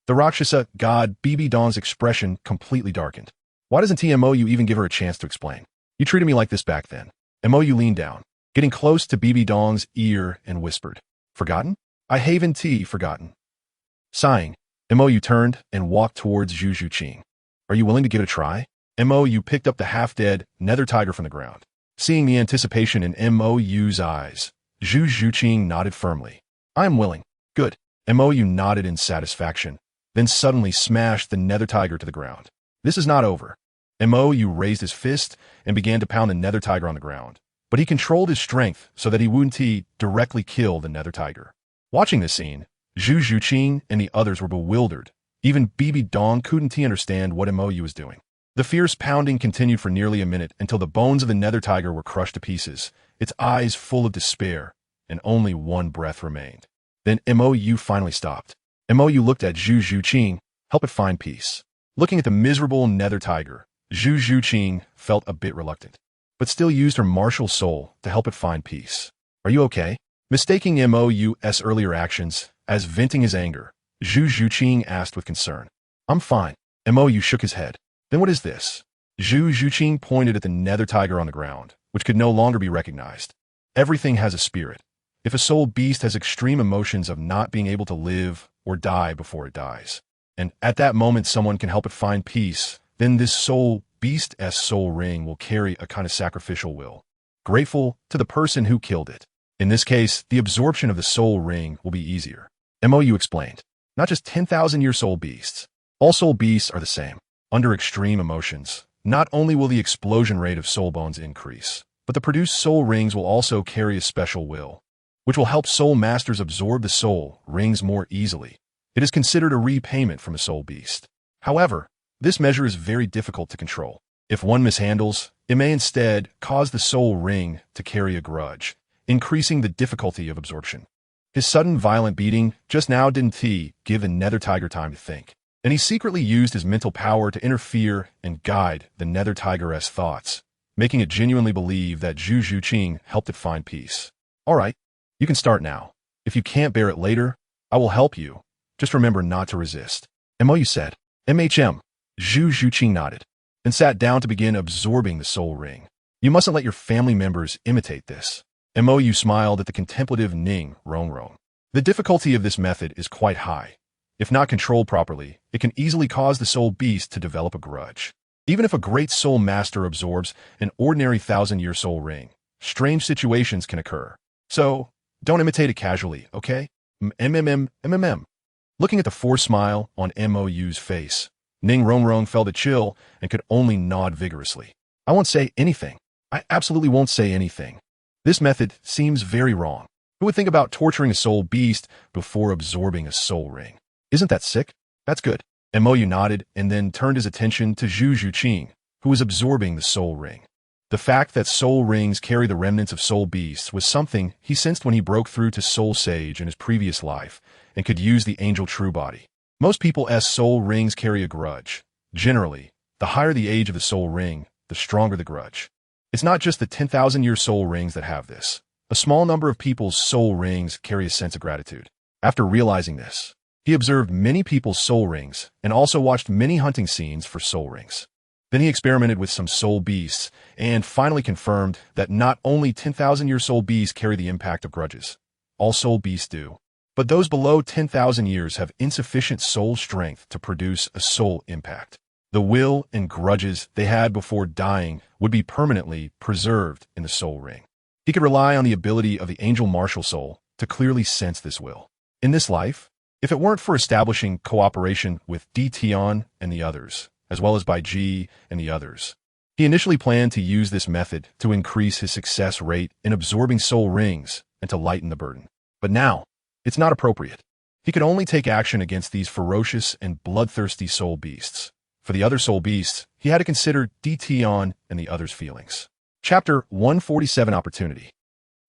The Rakshasa god BB Dong's expression completely darkened. Why doesn't MOU even give her a chance to explain? You treated me like this back then. MOU leaned down, getting close to BB Dong's ear and whispered. Forgotten? I haven't forgotten. Sighing, MOU turned and walked towards Zhu Zhuqing. Are you willing to give it a try? MOU picked up the half-dead nether tiger from the ground. Seeing the anticipation in MOU's eyes, Zhu Zhuqing nodded firmly. I am willing. Good. MOU nodded in satisfaction, then suddenly smashed the nether tiger to the ground. This is not over. MOU raised his fist and began to pound the nether tiger on the ground, but he controlled his strength so that he wouldn't directly kill the nether tiger. Watching this scene, Zhu Zhuqing and the others were bewildered. Even BB Dong couldn't understand what MOU was doing. The fierce pounding continued for nearly a minute until the bones of the nether tiger were crushed to pieces, its eyes full of despair, and only one breath remained. Then MOU finally stopped. MOU looked at Zhu Zhuqing, help it find peace. Looking at the miserable nether tiger, Zhu Zhuqing felt a bit reluctant, but still used her martial soul to help it find peace. Are you okay? Mistaking MOU's earlier actions as venting his anger, Zhu Zhuqing asked with concern. I'm fine. MOU shook his head. Then what is this? Zhu Zhuqing pointed at the nether tiger on the ground, which could no longer be recognized. Everything has a spirit. If a soul beast has extreme emotions of not being able to live or die before it dies, and at that moment someone can help it find peace, then this soul beast's soul ring will carry a kind of sacrificial will, grateful to the person who killed it. In this case, the absorption of the soul ring will be easier. MOU explained. Not just 10,000-year soul beasts. All soul beasts are the same. Under extreme emotions, not only will the explosion rate of soul bones increase, but the produced soul rings will also carry a special will, which will help soul masters absorb the soul rings more easily. It is considered a repayment from a soul beast. However, this measure is very difficult to control. If one mishandles, it may instead cause the soul ring to carry a grudge, increasing the difficulty of absorption. His sudden violent beating just now didn't give the nether tiger time to think, and he secretly used his mental power to interfere and guide the nether tiger's thoughts, making it genuinely believe that Zhu Zhuqing helped it find peace. All right, you can start now. If you can't bear it later, I will help you. Just remember not to resist. MOU said. MHM. Zhu Zhuqing nodded, and sat down to begin absorbing the soul ring. You mustn't let your family members imitate this. MOU smiled at the contemplative Ning Rongrong. The difficulty of this method is quite high. If not controlled properly, it can easily cause the soul beast to develop a grudge. Even if a great soul master absorbs an ordinary 1,000-year soul ring, strange situations can occur. So, don't imitate it casually, okay? MMM. Looking at the forced smile on MOU's face, Ning Rongrong felt a chill and could only nod vigorously. I won't say anything. I absolutely won't say anything. This method seems very wrong. Who would think about torturing a soul beast before absorbing a soul ring? Isn't that sick? That's good. Mo nodded and then turned his attention to Zhu Zhuqing, who was absorbing the soul ring. The fact that soul rings carry the remnants of soul beasts was something he sensed when he broke through to Soul Sage in his previous life and could use the angel true body. Most people's soul rings carry a grudge. Generally, the higher the age of the soul ring, the stronger the grudge. It's not just the 10,000-year soul rings that have this. A small number of people's soul rings carry a sense of gratitude. After realizing this, he observed many people's soul rings and also watched many hunting scenes for soul rings. Then he experimented with some soul beasts and finally confirmed that not only 10,000-year soul beasts carry the impact of grudges. All soul beasts do. But those below 10,000 years have insufficient soul strength to produce a soul impact. The will and grudges they had before dying would be permanently preserved in the soul ring. He could rely on the ability of the angel martial soul to clearly sense this will. In this life, if it weren't for establishing cooperation with Tion and the others, as well as by Ji and the others, he initially planned to use this method to increase his success rate in absorbing soul rings and to lighten the burden. But now, it's not appropriate. He could only take action against these ferocious and bloodthirsty soul beasts. For the other soul beasts, he had to consider Tion and the others' feelings. Chapter 147 Opportunity.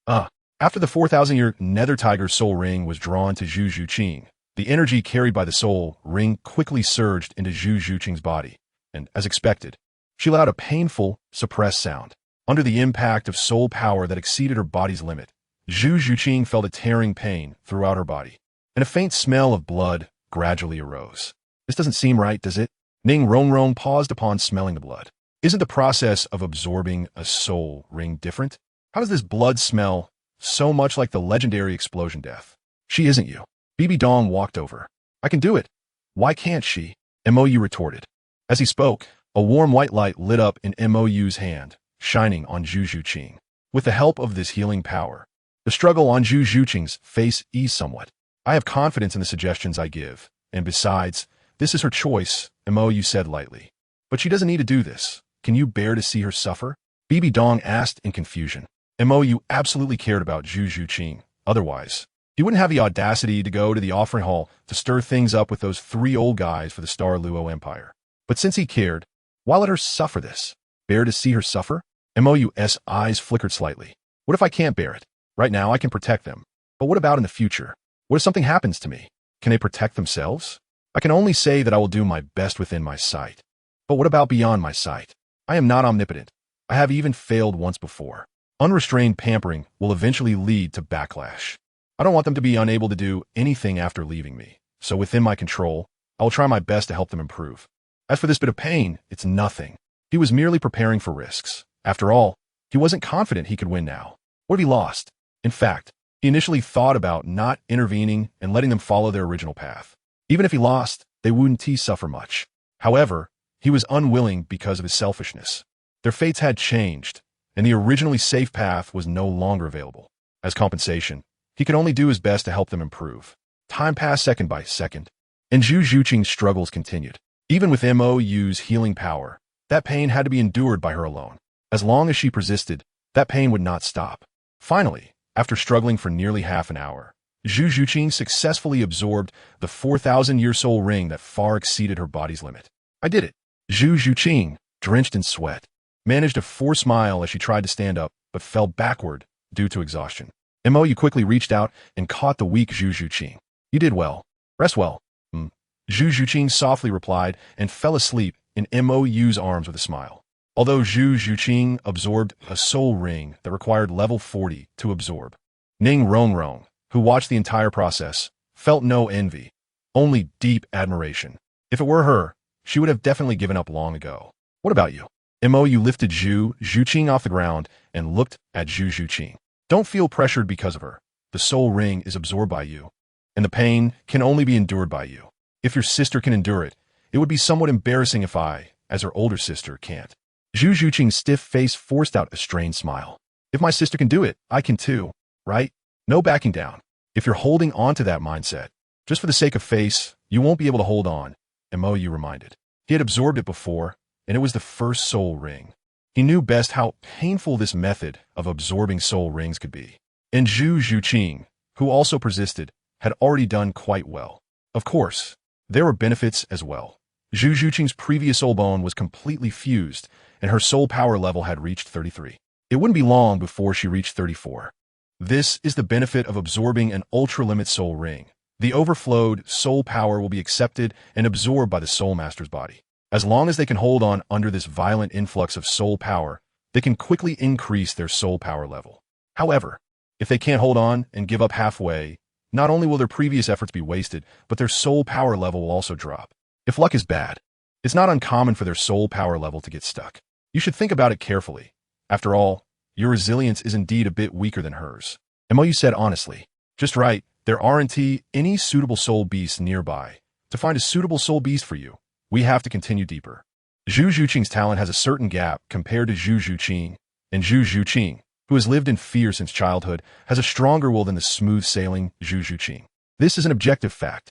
After the 4,000-year Nether Tiger's soul ring was drawn to Zhu Zhuqing, the energy carried by the soul ring quickly surged into Zhu Zhuqing's body, and, as expected, she let out a painful, suppressed sound. Under the impact of soul power that exceeded her body's limit, Zhu Zhuqing felt a tearing pain throughout her body, and a faint smell of blood gradually arose. This doesn't seem right, does it? Ning Rongrong paused upon smelling the blood. Isn't the process of absorbing a soul ring different? How does this blood smell so much like the legendary explosion death? She isn't you. Bibi Dong walked over. I can do it. Why can't she? Mou retorted. As he spoke, a warm white light lit up in Mou's hand, shining on Zhu Zhuqing. With the help of this healing power, the struggle on Zhu Zhuqing's face eased somewhat. I have confidence in the suggestions I give, and besides, this is her choice, Mou said lightly. But she doesn't need to do this. Can you bear to see her suffer? Bibi Dong asked in confusion. Mou absolutely cared about Zhu Zhuqing. Otherwise, he wouldn't have the audacity to go to the offering hall to stir things up with those 3 old guys for the Star Luo Empire. But since he cared, why let her suffer this? Bear to see her suffer? Mou's eyes flickered slightly. What if I can't bear it? Right now I can protect them. But what about in the future? What if something happens to me? Can they protect themselves? I can only say that I will do my best within my sight. But what about beyond my sight? I am not omnipotent. I have even failed once before. Unrestrained pampering will eventually lead to backlash. I don't want them to be unable to do anything after leaving me. So within my control, I will try my best to help them improve. As for this bit of pain, it's nothing. He was merely preparing for risks. After all, he wasn't confident he could win now. What if he lost? In fact, he initially thought about not intervening and letting them follow their original path. Even if he lost, they wouldn't suffer much. However, he was unwilling because of his selfishness. Their fates had changed, and the originally safe path was no longer available. As compensation, he could only do his best to help them improve. Time passed second by second, and Zhu Zhuqing's struggles continued. Even with Mou's healing power, that pain had to be endured by her alone. As long as she persisted, that pain would not stop. Finally, after struggling for nearly half an hour, Zhu Zhuqing successfully absorbed the 4,000-year soul ring that far exceeded her body's limit. I did it. Zhu Zhuqing, drenched in sweat, managed a forced smile as she tried to stand up, but fell backward due to exhaustion. Mou quickly reached out and caught the weak Zhu Zhuqing. You did well. Rest well. Zhu Zhuqing softly replied and fell asleep in Mou's arms with a smile. Although Zhu Zhuqing absorbed a soul ring that required level 40 to absorb, Ning Rongrong, who watched the entire process, felt no envy, only deep admiration. If it were her, she would have definitely given up long ago. What about you? Mou lifted Zhu Zhuqing off the ground and looked at Zhu Zhuqing. Don't feel pressured because of her. The soul ring is absorbed by you, and the pain can only be endured by you. If your sister can endure it, it would be somewhat embarrassing if I, as her older sister, can't. Zhu Zhuqing's stiff face forced out a strained smile. If my sister can do it, I can too, right? No backing down. If you're holding on to that mindset, just for the sake of face, you won't be able to hold on, Mou reminded. He had absorbed it before, and it was the first soul ring. He knew best how painful this method of absorbing soul rings could be. And Zhu Zhuqing, who also persisted, had already done quite well. Of course, there were benefits as well. Zhu Zhuqing's previous soul bone was completely fused, and her soul power level had reached 33. It wouldn't be long before she reached 34. This is the benefit of absorbing an ultra-limit soul ring. The overflowed soul power will be accepted and absorbed by the soul master's body. As long as they can hold on under this violent influx of soul power, they can quickly increase their soul power level. However, if they can't hold on and give up halfway, not only will their previous efforts be wasted, but their soul power level will also drop. If luck is bad, it's not uncommon for their soul power level to get stuck. You should think about it carefully. After all, your resilience is indeed a bit weaker than hers. Mo said honestly. Just right, there aren't any suitable soul beasts nearby. To find a suitable soul beast for you, we have to continue deeper. Zhu Zhuqing's talent has a certain gap compared to Zhu Zhuqing, and Zhu Zhuqing, who has lived in fear since childhood, has a stronger will than the smooth-sailing Zhu Zhuqing. This is an objective fact.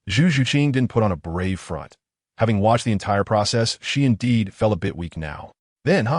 Zhu Zhuqing didn't put on a brave front. Having watched the entire process, she indeed felt a bit weak now. Then,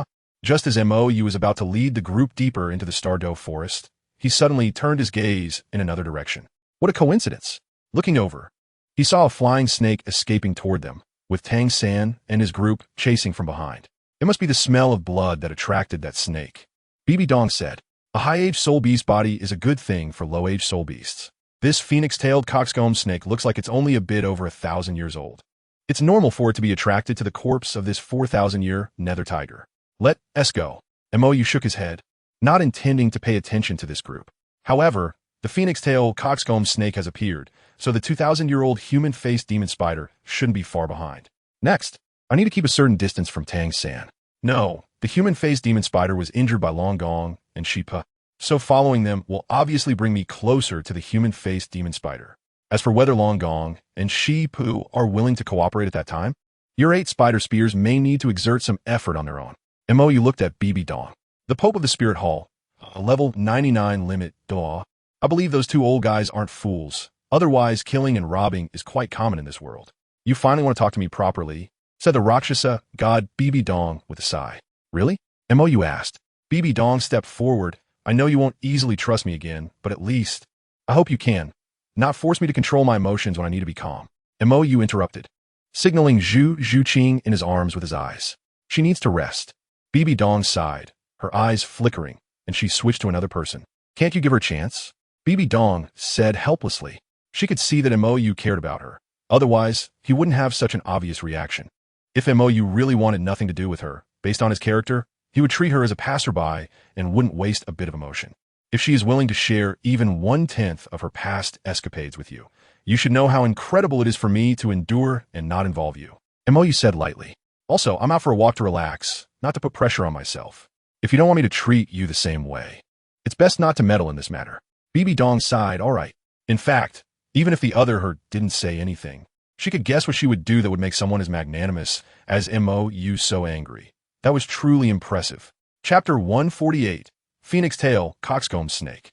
just as Mou was about to lead the group deeper into the Stardow forest, he suddenly turned his gaze in another direction. What a coincidence! Looking over, he saw a flying snake escaping toward them, with Tang San and his group chasing from behind. It must be the smell of blood that attracted that snake. Bibi Dong said, a high-age soul beast body is a good thing for low-age soul beasts. This phoenix-tailed coxcomb snake looks like it's only a bit over 1,000 years old. It's normal for it to be attracted to the corpse of this 4,000-year nether tiger. Let's go. Mou shook his head, not intending to pay attention to this group. However, the phoenix-tailed coxcomb snake has appeared, so the 2,000-year-old human-faced demon spider shouldn't be far behind. Next, I need to keep a certain distance from Tang San. No, the human-faced demon spider was injured by Long Gong and Shipa, so following them will obviously bring me closer to the human-faced demon spider. As for whether Long Gong and Shi Pu are willing to cooperate at that time, your 8 spider spears may need to exert some effort on their own. Mou looked at Bibi Dong, the Pope of the Spirit Hall, a level 99 limit, duh. I believe those 2 old guys aren't fools. Otherwise, killing and robbing is quite common in this world. You finally want to talk to me properly, said the Rakshasa god Bibi Dong with a sigh. Really? Mou asked. Bibi Dong stepped forward. I know you won't easily trust me again, but at least, I hope you can. Not force me to control my emotions when I need to be calm. Mou interrupted, signaling Zhu Zhuqing in his arms with his eyes. She needs to rest. Bibi Dong sighed, her eyes flickering, and she switched to another person. Can't you give her a chance? Bibi Dong said helplessly. She could see that Mou cared about her. Otherwise, he wouldn't have such an obvious reaction. If Mou really wanted nothing to do with her, based on his character, he would treat her as a passerby and wouldn't waste a bit of emotion. If she is willing to share even 1/10 of her past escapades with you, you should know how incredible it is for me to endure and not involve you. Mou said lightly. Also, I'm out for a walk to relax, not to put pressure on myself. If you don't want me to treat you the same way, it's best not to meddle in this matter. Bibi Dong sighed, all right. In fact, even if the other her didn't say anything, she could guess what she would do that would make someone as magnanimous as Mou so angry. That was truly impressive. Chapter 148, Phoenix Tail, Coxcomb Snake.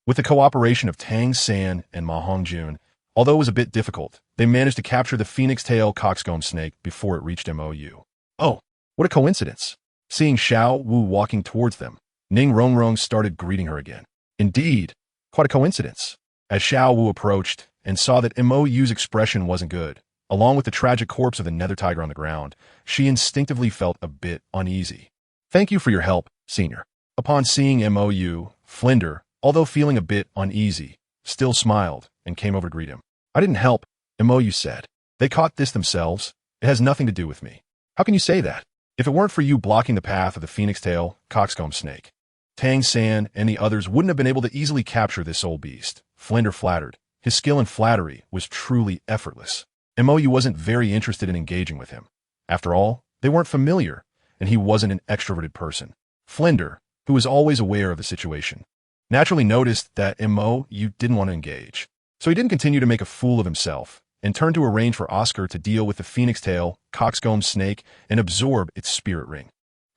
With the cooperation of Tang San and Ma Hongjun, although it was a bit difficult, they managed to capture the Phoenix Tail Coxcomb Snake before it reached Mou. Oh, what a coincidence. Seeing Xiao Wu walking towards them, Ning Rongrong started greeting her again. Indeed, quite a coincidence. As Xiao Wu approached and saw that Mou's expression wasn't good, along with the tragic corpse of the nether tiger on the ground, she instinctively felt a bit uneasy. Thank you for your help, Senior. Upon seeing Mou, Flinder, although feeling a bit uneasy, still smiled and came over to greet him. I didn't help, Mou said. They caught this themselves. It has nothing to do with me. How can you say that? If it weren't for you blocking the path of the Phoenix Tail, Coxcomb Snake, Tang San and the others wouldn't have been able to easily capture this old beast. Flinder flattered. His skill in flattery was truly effortless. Mou wasn't very interested in engaging with him. After all, they weren't familiar, and he wasn't an extroverted person. Flinder, who was always aware of the situation, naturally noticed that Mou didn't want to engage. So he didn't continue to make a fool of himself, and turned to arrange for Oscar to deal with the Phoenix Tail, Coxcomb Snake, and absorb its spirit ring.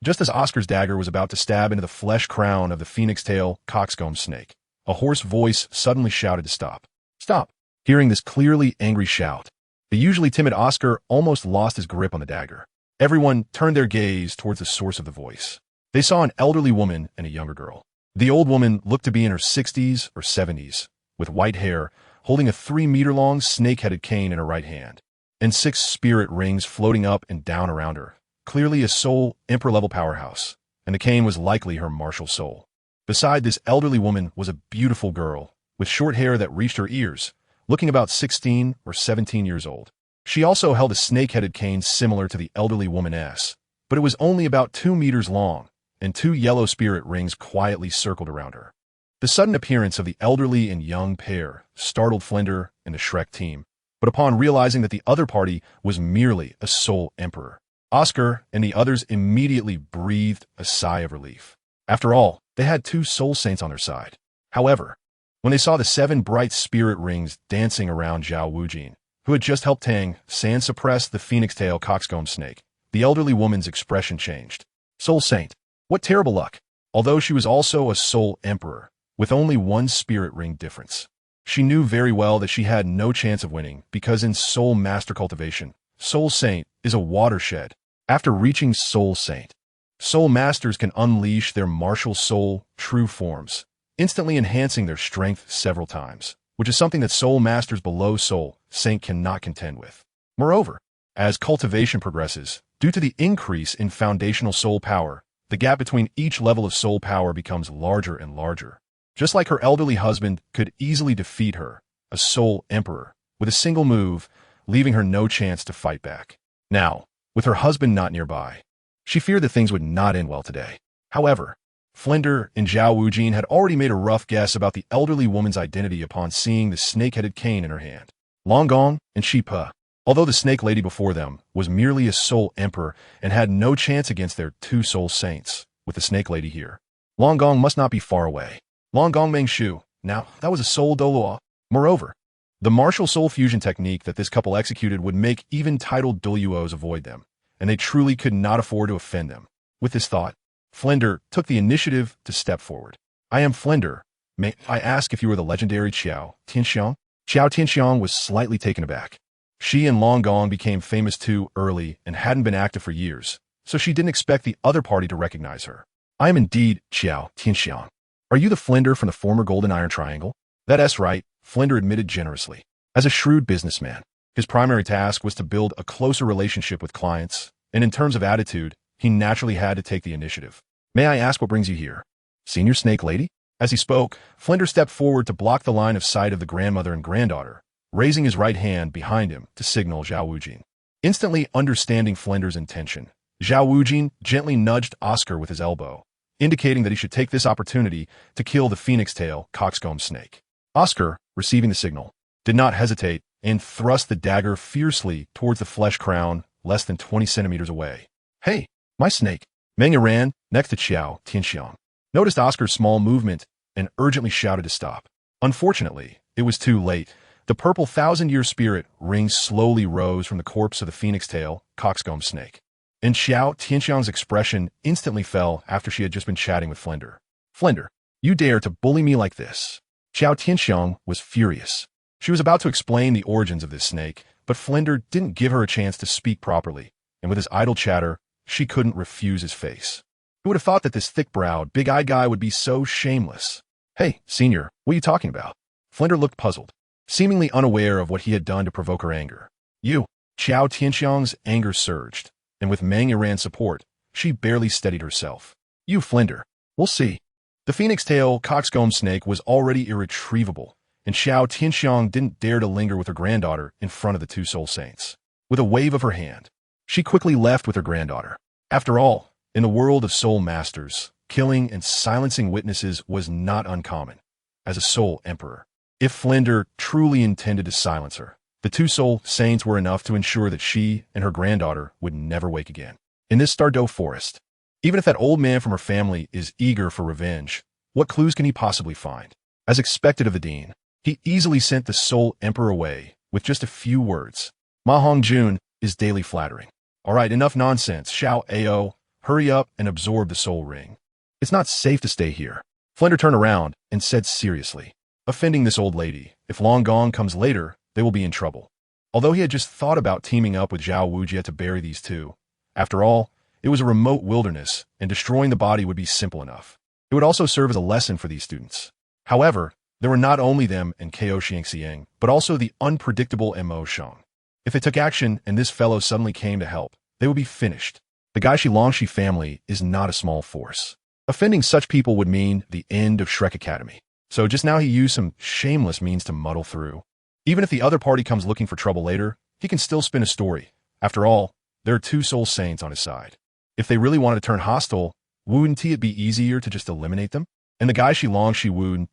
Just as Oscar's dagger was about to stab into the flesh crown of the Phoenix Tail, Coxcomb Snake, a hoarse voice suddenly shouted to stop. Stop! Hearing this clearly angry shout, the usually timid Oscar almost lost his grip on the dagger. Everyone turned their gaze towards the source of the voice. They saw an elderly woman and a younger girl. The old woman looked to be in her 60s or 70s, with white hair, holding a 3-meter-long snake-headed cane in her right hand, and 6 spirit rings floating up and down around her. Clearly a soul emperor-level powerhouse, and the cane was likely her martial soul. Beside this elderly woman was a beautiful girl, with short hair that reached her ears, looking about 16 or 17 years old. She also held a snake-headed cane similar to the elderly woman's, but it was only about 2 meters long, and 2 yellow spirit rings quietly circled around her. The sudden appearance of the elderly and young pair startled Flinder and the Shrek team, but upon realizing that the other party was merely a soul emperor, Oscar and the others immediately breathed a sigh of relief. After all, they had 2 soul saints on their side. However, when they saw the 7 bright spirit rings dancing around Zhao Wujin, who had just helped Tang San suppress the phoenix-tail coxcomb snake, the elderly woman's expression changed. Soul Saint. What terrible luck! Although she was also a soul emperor, with only 1 spirit ring difference. She knew very well that she had no chance of winning because in soul master cultivation, Soul Saint is a watershed. After reaching Soul Saint, soul masters can unleash their martial soul true forms, instantly enhancing their strength several times, which is something that soul masters below Soul Saint cannot contend with. Moreover, as cultivation progresses, due to the increase in foundational soul power, the gap between each level of soul power becomes larger and larger. Just like her elderly husband could easily defeat her, a soul emperor, with a single move, leaving her no chance to fight back. Now, with her husband not nearby, she feared that things would not end well today. However, Flinder and Zhao Wujin had already made a rough guess about the elderly woman's identity upon seeing the snake-headed cane in her hand. Long Gong and Shi Pe, although the snake lady before them was merely a soul emperor and had no chance against their 2 soul saints, with the snake lady here, Long Gong must not be far away. Long Gong Meng Shu, now that was a soul Douluo. Moreover, the martial soul fusion technique that this couple executed would make even titled Douluos avoid them, and they truly could not afford to offend them. With this thought, Flinder took the initiative to step forward. I am Flinder. May I ask if you are the legendary Qiao Tianxiang? Qiao Tianxiang was slightly taken aback. She and Long Gong became famous too early and hadn't been active for years, so she didn't expect the other party to recognize her. I am indeed Qiao Tianxiang. Are you the Flinder from the former Golden Iron Triangle? That's right, Flinder admitted generously. As a shrewd businessman, his primary task was to build a closer relationship with clients, and in terms of attitude, he naturally had to take the initiative. May I ask what brings you here? Senior Snake Lady? As he spoke, Flinder stepped forward to block the line of sight of the grandmother and granddaughter, raising his right hand behind him to signal Zhao Wujin. Instantly understanding Flinder's intention, Zhao Wujin gently nudged Oscar with his elbow, indicating that he should take this opportunity to kill the phoenix-tail coxcomb snake. Oscar, receiving the signal, did not hesitate and thrust the dagger fiercely towards the flesh crown less than 20 centimeters away. Hey, my snake! Meng ran next to Qiao Tianxiang, noticed Oscar's small movement and urgently shouted to stop. Unfortunately, it was too late. The purple 1,000-year spirit ring slowly rose from the corpse of the phoenix-tail coxcomb snake, and Qiao Tianxiang's expression instantly fell after she had just been chatting with Flinder. Flinder, you dare to bully me like this? Qiao Tianxiang was furious. She was about to explain the origins of this snake, but Flinder didn't give her a chance to speak properly, and with his idle chatter, she couldn't refuse his face. Who would have thought that this thick-browed, big-eyed guy would be so shameless? Hey, senior, what are you talking about? Flinder looked puzzled, seemingly unaware of what he had done to provoke her anger. You! Qiao Tianxiang's anger surged, and with Meng Yiran's support, she barely steadied herself. You, Flinder. We'll see. The phoenix-tail coxcomb snake was already irretrievable, and Qiao Tianxiang didn't dare to linger with her granddaughter in front of the 2 soul saints. With a wave of her hand, she quickly left with her granddaughter. After all, in the world of soul masters, killing and silencing witnesses was not uncommon. As a soul emperor, if Flinder truly intended to silence her, the 2 soul saints were enough to ensure that she and her granddaughter would never wake again. In this Stardew forest, even if that old man from her family is eager for revenge, what clues can he possibly find? As expected of the dean, he easily sent the soul emperor away with just a few words. Ma Hongjun is daily flattering. All right, enough nonsense. Xiao Ao, hurry up and absorb the soul ring. It's not safe to stay here. Flinder turned around and said seriously, offending this old lady. If Long Gong comes later, they will be in trouble. Although he had just thought about teaming up with Zhao Wujie to bury these 2, after all, it was a remote wilderness, and destroying the body would be simple enough. It would also serve as a lesson for these students. However, There were not only them and Ko Xiangxiang, but also the unpredictable Mo Shang. If they took action and this fellow suddenly came to help, they would be finished. The Gaishi Longxi family is not a small force. Offending such people would mean the end of Shrek Academy. So just now he used some shameless means to muddle through. Even if the other party comes looking for trouble later, he can still spin a story. After all, there are two soul saints on his side. If they really wanted to turn hostile, wouldn't it be easier to just eliminate them? And the Gaishi Longxi wouldn't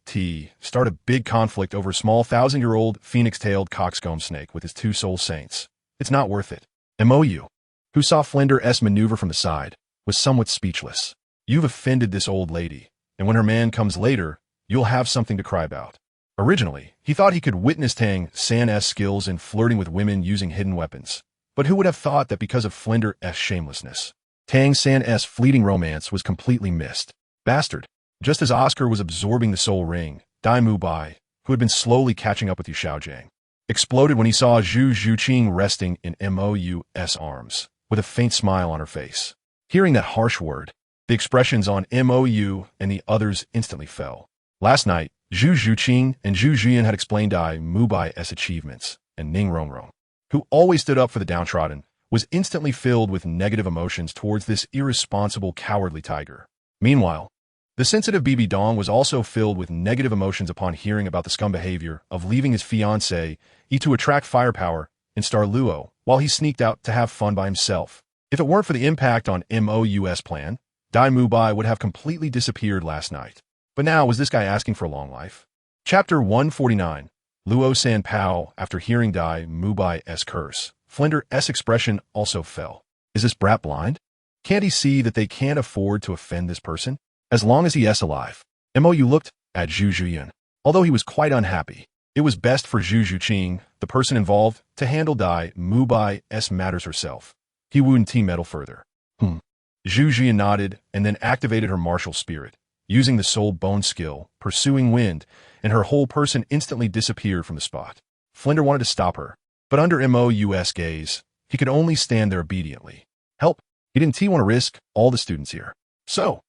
start a big conflict over a small 1,000-year-old phoenix-tailed coxcomb snake with his two soul saints. It's not worth it. Mou, who saw Flinder's maneuver from the side, was somewhat speechless. You've offended this old lady, and when her man comes later, you'll have something to cry about. Originally, he thought he could witness Tang San's skills in flirting with women using hidden weapons. But who would have thought that because of Flinder's shamelessness, Tang San's fleeting romance was completely missed? Bastard. Just as Oscar was absorbing the soul ring, Dai Mubai, who had been slowly catching up with Yu Xiaojiang, exploded when he saw Zhu Zhuqing resting in Mou's arms, with a faint smile on her face. Hearing that harsh word, the expressions on Mou and the others instantly fell. Last night, Zhu Zhuqing and Zhu Zhuyan had explained Dai Mubai's achievements, and Ning Rongrong, who always stood up for the downtrodden, was instantly filled with negative emotions towards this irresponsible, cowardly tiger. Meanwhile, the sensitive Bibi Dong was also filled with negative emotions upon hearing about the scum behavior of leaving his fiancée to attract firepower in Star Luo while he sneaked out to have fun by himself. If it weren't for the impact on Mou's plan, Dai Mubai would have completely disappeared last night. But now, was this guy asking for a long life? Chapter 149. Luo San Pao. After hearing Dai Mubai's curse, Flinder's expression also fell. Is this brat blind? Can't he see that they can't afford to offend this person? As long as he is alive. Mou looked at Zhu Zhuyan. Although he was quite unhappy, it was best for Zhu Zhuqing, the person involved, to handle Dai Mubai's matters herself. He wouldn't meddle further. Zhu Zhuyan nodded and then activated her martial spirit, using the soul bone skill, pursuing wind, and her whole person instantly disappeared from the spot. Flinder wanted to stop her, but under Mou's gaze, he could only stand there obediently. Help! He didn't want to risk all the students here. So,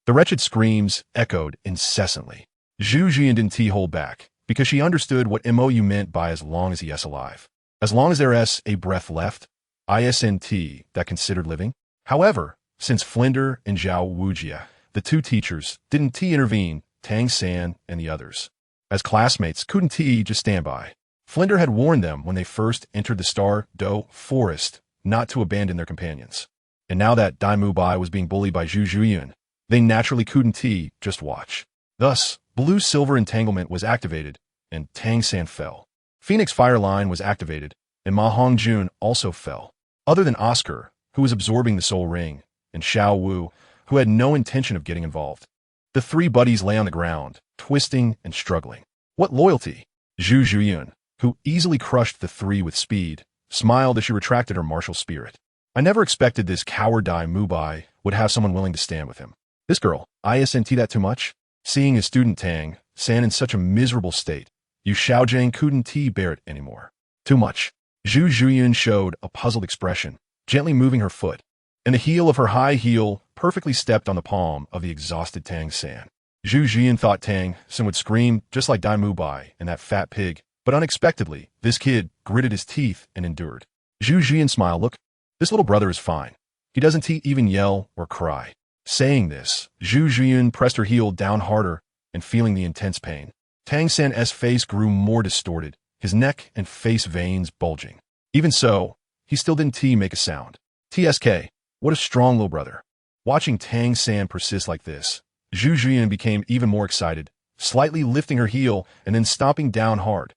the wretched screams echoed incessantly. Zhu Zhuyan didn't hold back, because she understood what Mou meant by as long as he is alive. As long as there is a breath left, isn't that considered living? However, since Flinder and Zhao Wujia, the two teachers, didn't intervene, Tang San and the others, as classmates, couldn't just stand by. Flinder had warned them when they first entered the Star Do forest not to abandon their companions. And now that Dai Mubai was being bullied by Zhu Zhuyan, they naturally couldn't just watch. Thus, blue-silver entanglement was activated, and Tang San fell. Phoenix Fire Line was activated, and Ma Hongjun also fell. Other than Oscar, who was absorbing the soul ring, and Xiao Wu, who had no intention of getting involved. The three buddies lay on the ground, twisting and struggling. What loyalty! Zhu Zhuyan, who easily crushed the three with speed, smiled as she retracted her martial spirit. I never expected this coward Dai Mubai would have someone willing to stand with him. This girl, isn't that too much? Seeing his student Tang San in such a miserable state, Yu Xiaojiang couldn't bear it anymore. Too much. Zhu Zhuyan showed a puzzled expression, gently moving her foot, and the heel of her high heel perfectly stepped on the palm of the exhausted Tang San. Zhu Zhuyan thought Tang San would scream just like Dai Mubai and that fat pig, but unexpectedly, this kid gritted his teeth and endured. Zhu Zhuyan smiled. Look, this little brother is fine. He doesn't even yell or cry. Saying this, Zhu Zhuyan pressed her heel down harder and feeling the intense pain. Tang San's face grew more distorted, his neck and face veins bulging. Even so, he still didn't make a sound. TSK, what a strong little brother. Watching Tang San persist like this, Zhu Zhuyan became even more excited, slightly lifting her heel and then stomping down hard.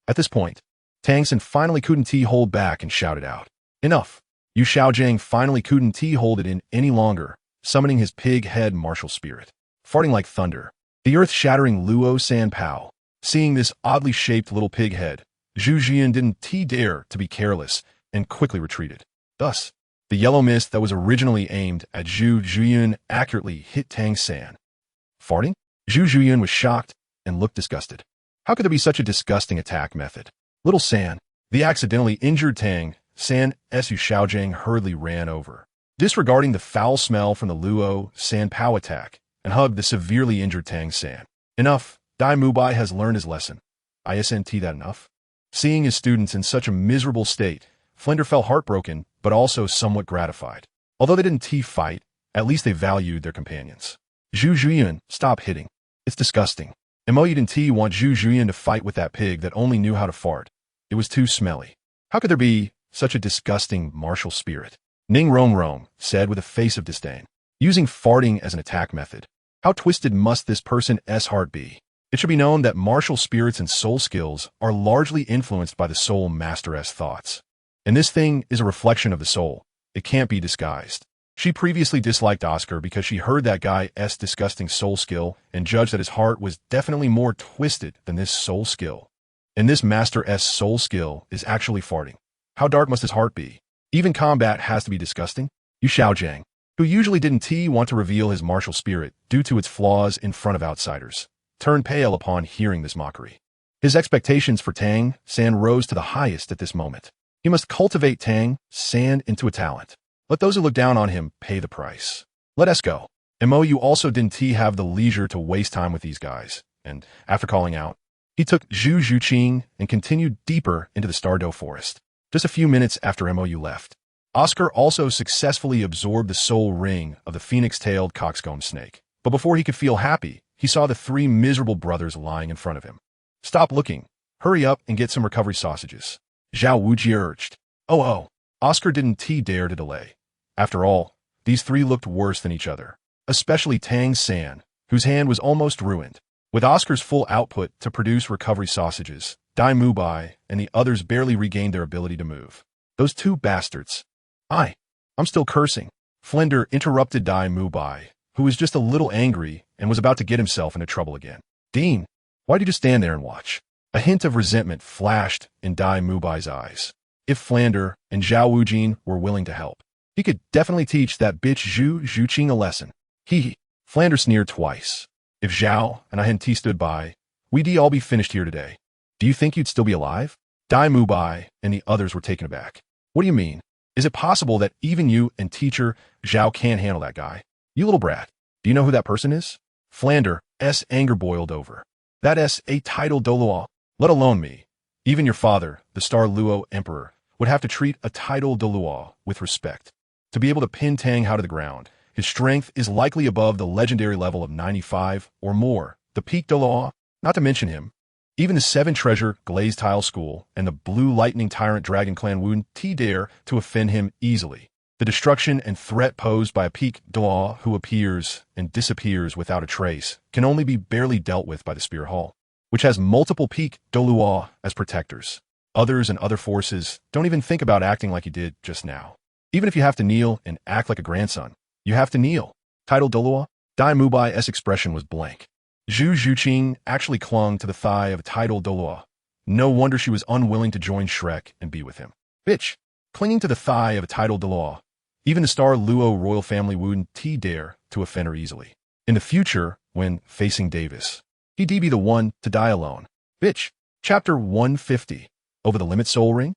At this point, Tang San finally couldn't hold back and shouted out. Enough! Yu Xiaojiang finally couldn't hold it in any longer, summoning his pig-head martial spirit. Farting like thunder, the earth-shattering Luo San Pao. Seeing this oddly shaped little pig head, Zhu Zhuyan didn't dare to be careless and quickly retreated. Thus, the yellow mist that was originally aimed at Zhu Zhuyan accurately hit Tang San. Farting? Zhu Zhuyan was shocked and looked disgusted. How could there be such a disgusting attack method? Little San, the accidentally injured Tang San Yu Xiaojiang hurriedly ran over, disregarding the foul smell from the Luo San Pao attack, and hugged the severely injured Tang San. Enough, Dai Mubai has learned his lesson. Isn't that enough? Seeing his students in such a miserable state, Flinder felt heartbroken, but also somewhat gratified. Although they didn't fight, at least they valued their companions. Zhu Zhuyan, stop hitting. It's disgusting. Mo you didn't want Zhu Zhuyan to fight with that pig that only knew how to fart. It was too smelly. How could there be such a disgusting martial spirit? Ning Rong said with a face of disdain, using farting as an attack method. How twisted must this person's heart be? It should be known that martial spirits and soul skills are largely influenced by the soul master's thoughts. And this thing is a reflection of the soul. It can't be disguised. She previously disliked Oscar because she heard that guy's disgusting soul skill and judged that his heart was definitely more twisted than this soul skill. And this master's soul skill is actually farting. How dark must his heart be? Even combat has to be disgusting. Yu Xiaojiang, who usually didn't want to reveal his martial spirit due to its flaws in front of outsiders, turned pale upon hearing this mockery. His expectations for Tang San rose to the highest at this moment. He must cultivate Tang San into a talent. Let those who look down on him pay the price. Let us go. Mo you also didn't have the leisure to waste time with these guys, and after calling out, he took Zhu Zhuqing and continued deeper into the Stardow Forest. Just a few minutes after Mou left, Oscar also successfully absorbed the soul ring of the phoenix-tailed coxcomb snake. But before he could feel happy, he saw the three miserable brothers lying in front of him. Stop looking. Hurry up and get some recovery sausages. Zhao Wuji urged. Oh. Oscar didn't dare to delay. After all, these three looked worse than each other, especially Tang San, whose hand was almost ruined. With Oscar's full output to produce recovery sausages, Dai Mubai and the others barely regained their ability to move. Those two bastards. I'm still cursing. Flinder interrupted Dai Mubai, who was just a little angry and was about to get himself into trouble again. Dean, why did you stand there and watch? A hint of resentment flashed in Dai Mubai's eyes. If Flander and Zhao Wujin were willing to help, he could definitely teach that bitch Zhu Zhuqing a lesson. Flander sneered twice. If Zhao and I hadn't stood by, we'd all be finished here today. Do you think you'd still be alive? Dai Mubai and the others were taken aback. What do you mean? Is it possible that even you and teacher Zhao can't handle that guy? You little brat. Do you know who that person is? Flander's anger boiled over. That's a title Douluo, let alone me. Even your father, the Star Luo Emperor, would have to treat a title Douluo with respect. To be able to pin Tang Hao to the ground, his strength is likely above the legendary level of 95 or more, the peak Douluo, not to mention him. Even the Seven Treasure Glazed Tile School and the Blue Lightning Tyrant Dragon Clan wouldn't dare to offend him easily. The destruction and threat posed by a peak Douluo who appears and disappears without a trace can only be barely dealt with by the Spear Hall, which has multiple peak Douluo as protectors. Others and other forces don't even think about acting like you did just now. Even if you have to kneel and act like a grandson, you have to kneel. Title Douluo? Dai Mubai's expression was blank. Zhu Zhuqing actually clung to the thigh of title Douluo. No wonder she was unwilling to join Shrek and be with him. Bitch, clinging to the thigh of a title Douluo. Even the Star Luo royal family wouldn't dare to offend her easily. In the future, when facing Davis, he'd be the one to die alone. Bitch. Chapter 150. Over the Limit Soul Ring?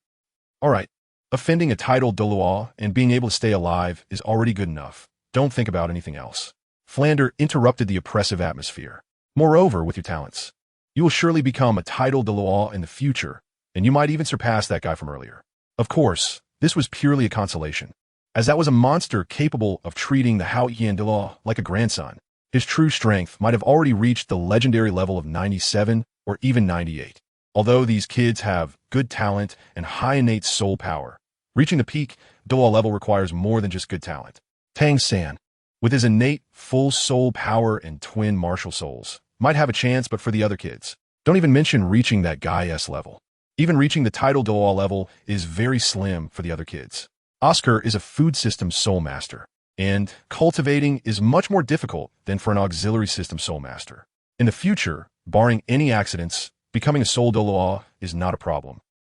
Alright, offending a title Douluo and being able to stay alive is already good enough. Don't think about anything else. Flander interrupted the oppressive atmosphere. Moreover, with your talents, you will surely become a title Douluo in the future, and you might even surpass that guy from earlier. Of course, this was purely a consolation, as that was a monster capable of treating the Hao Yan Douluo like a grandson. His true strength might have already reached the legendary level of 97 or even 98. Although these kids have good talent and high innate soul power, reaching the peak Douluo level requires more than just good talent. Tang San, with his innate full soul power and twin martial souls, might have a chance, but for the other kids, don't even mention reaching that guy's level. Even reaching the title Douluo level is very slim for the other kids. Oscar is a food system soul master, and cultivating is much more difficult than for an auxiliary system soul master. In the future, barring any accidents, becoming a soul Douluo is not a problem.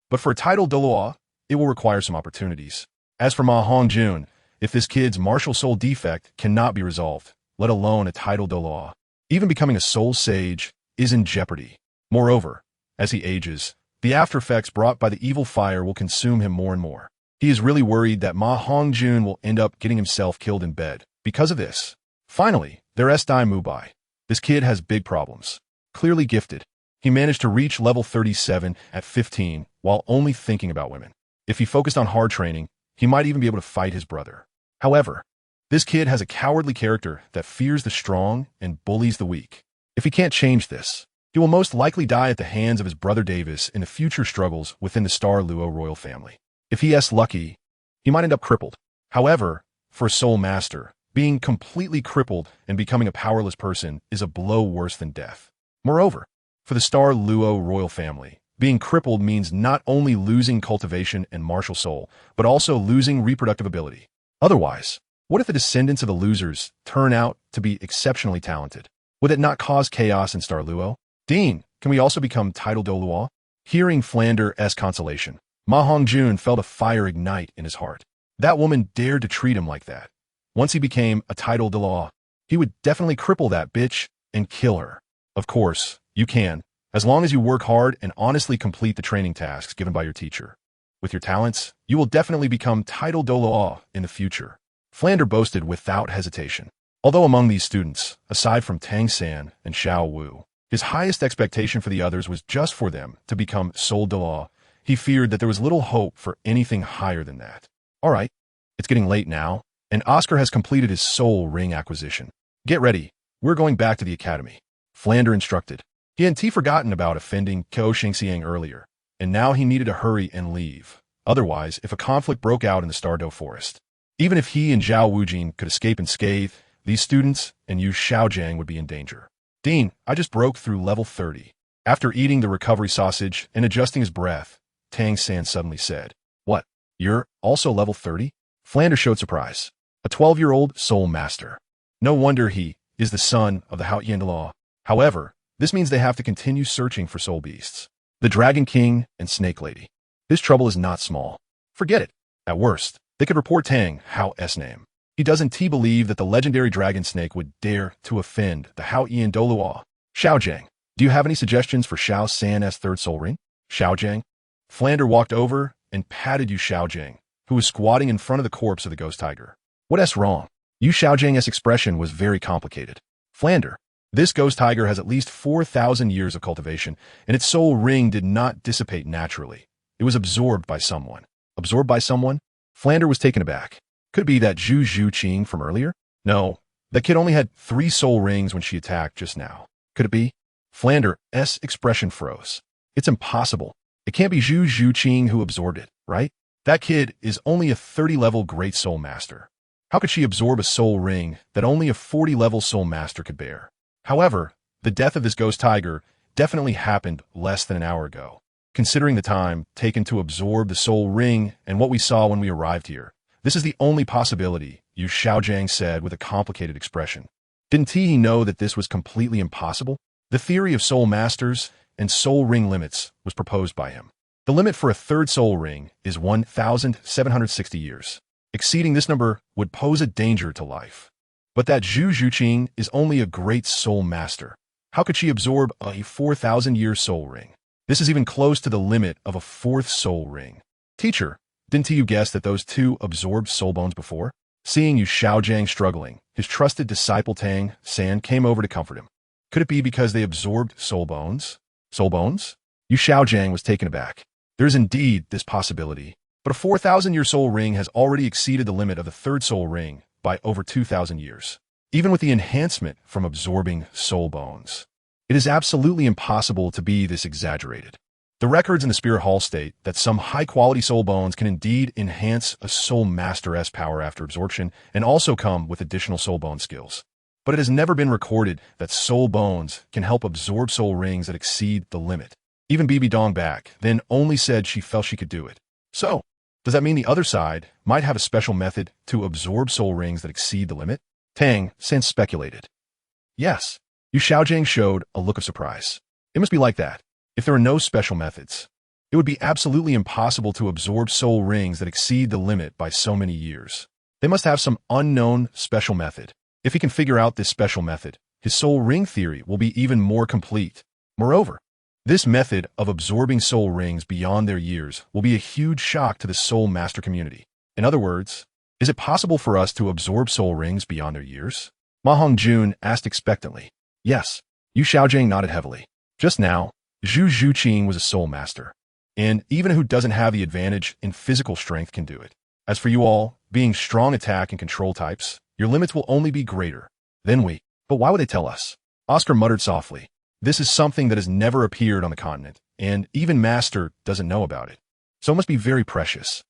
But for a title Douluo, it will require some opportunities. As for Ma Hongjun, if this kid's martial soul defect cannot be resolved, let alone a title Douluo, even becoming a soul sage is in jeopardy. Moreover, as he ages, the after effects brought by the evil fire will consume him more and more. He is really worried that Ma Hongjun will end up getting himself killed in bed because of this. Finally, there's Dai Mubai. This kid has big problems. clearly gifted. He managed to reach level 37 at 15 while only thinking about women. If he focused on hard training, he might even be able to fight his brother. However, this kid has a cowardly character that fears the strong and bullies the weak. If he can't change this, he will most likely die at the hands of his brother Davis in the future struggles within the Douluo royal family. If he is lucky, he might end up crippled. However, for a soul master, being completely crippled and becoming a powerless person is a blow worse than death. Moreover, for the Douluo royal family, being crippled means not only losing cultivation and martial soul, but also losing reproductive ability. Otherwise, what if the descendants of the losers turn out to be exceptionally talented? Would it not cause chaos in Douluo? Dean, can we also become titled Douluo? Hearing Flander's consolation, Ma Hongjun felt a fire ignite in his heart. That woman dared to treat him like that. Once he became a titled Douluo, he would definitely cripple that bitch and kill her. Of course, you can, as long as you work hard and honestly complete the training tasks given by your teacher. With your talents, you will definitely become titled Douluo in the future. Flander boasted without hesitation. Although among these students, aside from Tang San and Xiao Wu, his highest expectation for the others was just for them to become Soul Douluo, he feared that there was little hope for anything higher than that. All right, it's getting late now, and Oscar has completed his soul ring acquisition. Get ready, we're going back to the academy. Flander instructed. He hadn't forgotten about offending Ko Shengxiang earlier, and now he needed to hurry and leave. Otherwise, if a conflict broke out in the Stardow Forest, even if he and Zhao Wujin could escape unscathed, these students and Yu Xiaojiang would be in danger. Dean, I just broke through level 30. After eating the recovery sausage and adjusting his breath, Tang San suddenly said, What, you're also level 30? Flander showed surprise. A 12-year-old soul master. No wonder he is the son of the Haotian Law. However, this means they have to continue searching for soul beasts. The Dragon King and Snake Lady. His trouble is not small. Forget it. At worst, they could report Tang Hao's name. He doesn't believe that the legendary dragon snake would dare to offend the Haotian Douluo. Xiaojiang, do you have any suggestions for Xiao San's third soul ring? Xiaojiang? Flander walked over and patted Yu Xiaojiang, who was squatting in front of the corpse of the ghost tiger. What's wrong? Yu Xiaojiang's expression was very complicated. Flander, this ghost tiger has at least 4,000 years of cultivation, and its soul ring did not dissipate naturally. It was absorbed by someone. Absorbed by someone? Flander was taken aback. Could it be that Zhu Zhuqing from earlier? No, that kid only had 3 soul rings when she attacked just now. Could it be? Flander's expression froze. It's impossible. It can't be Zhu Zhuqing who absorbed it, right? That kid is only a 30-level great soul master. How could she absorb a soul ring that only a 40-level soul master could bear? However, the death of this ghost tiger definitely happened less than an hour ago. Considering the time taken to absorb the soul ring and what we saw when we arrived here, this is the only possibility, Yu Xiaojiang said with a complicated expression. Didn't he know that this was completely impossible? The theory of soul masters and soul ring limits was proposed by him. The limit for a third soul ring is 1,760 years. Exceeding this number would pose a danger to life. But that Zhu Zhuqing is only a great soul master. How could she absorb a 4,000-year soul ring? This is even close to the limit of a 4th soul ring. Teacher, didn't you guess that those 2 absorbed soul bones before? Seeing Yu Xiaojiang struggling, his trusted disciple Tang San came over to comfort him. Could it be because they absorbed soul bones? Soul bones? Yu Xiaojiang was taken aback. There is indeed this possibility, but a 4,000-year soul ring has already exceeded the limit of the 3rd soul ring by over 2,000 years, even with the enhancement from absorbing soul bones. It is absolutely impossible to be this exaggerated. The records in the Spirit Hall state that some high-quality soul bones can indeed enhance a soul master's power after absorption and also come with additional soul bone skills. But it has never been recorded that soul bones can help absorb soul rings that exceed the limit. Even Bibi Dongbak then only said she felt she could do it. So, does that mean the other side might have a special method to absorb soul rings that exceed the limit? Tang San speculated. Yes. Yu Xiaojiang showed a look of surprise. It must be like that. If there are no special methods, it would be absolutely impossible to absorb soul rings that exceed the limit by so many years. They must have some unknown special method. If he can figure out this special method, his soul ring theory will be even more complete. Moreover, this method of absorbing soul rings beyond their years will be a huge shock to the soul master community. In other words, is it possible for us to absorb soul rings beyond their years? Ma Hongjun asked expectantly. Yes, Yu Xiaojing nodded heavily. Just now, Zhu Zhuqing was a soul master, and even who doesn't have the advantage in physical strength can do it. As for you all, being strong attack and control types, your limits will only be greater. Then we. But why would they tell us? Oscar muttered softly. This is something that has never appeared on the continent, and even Master doesn't know about it. So it must be very precious.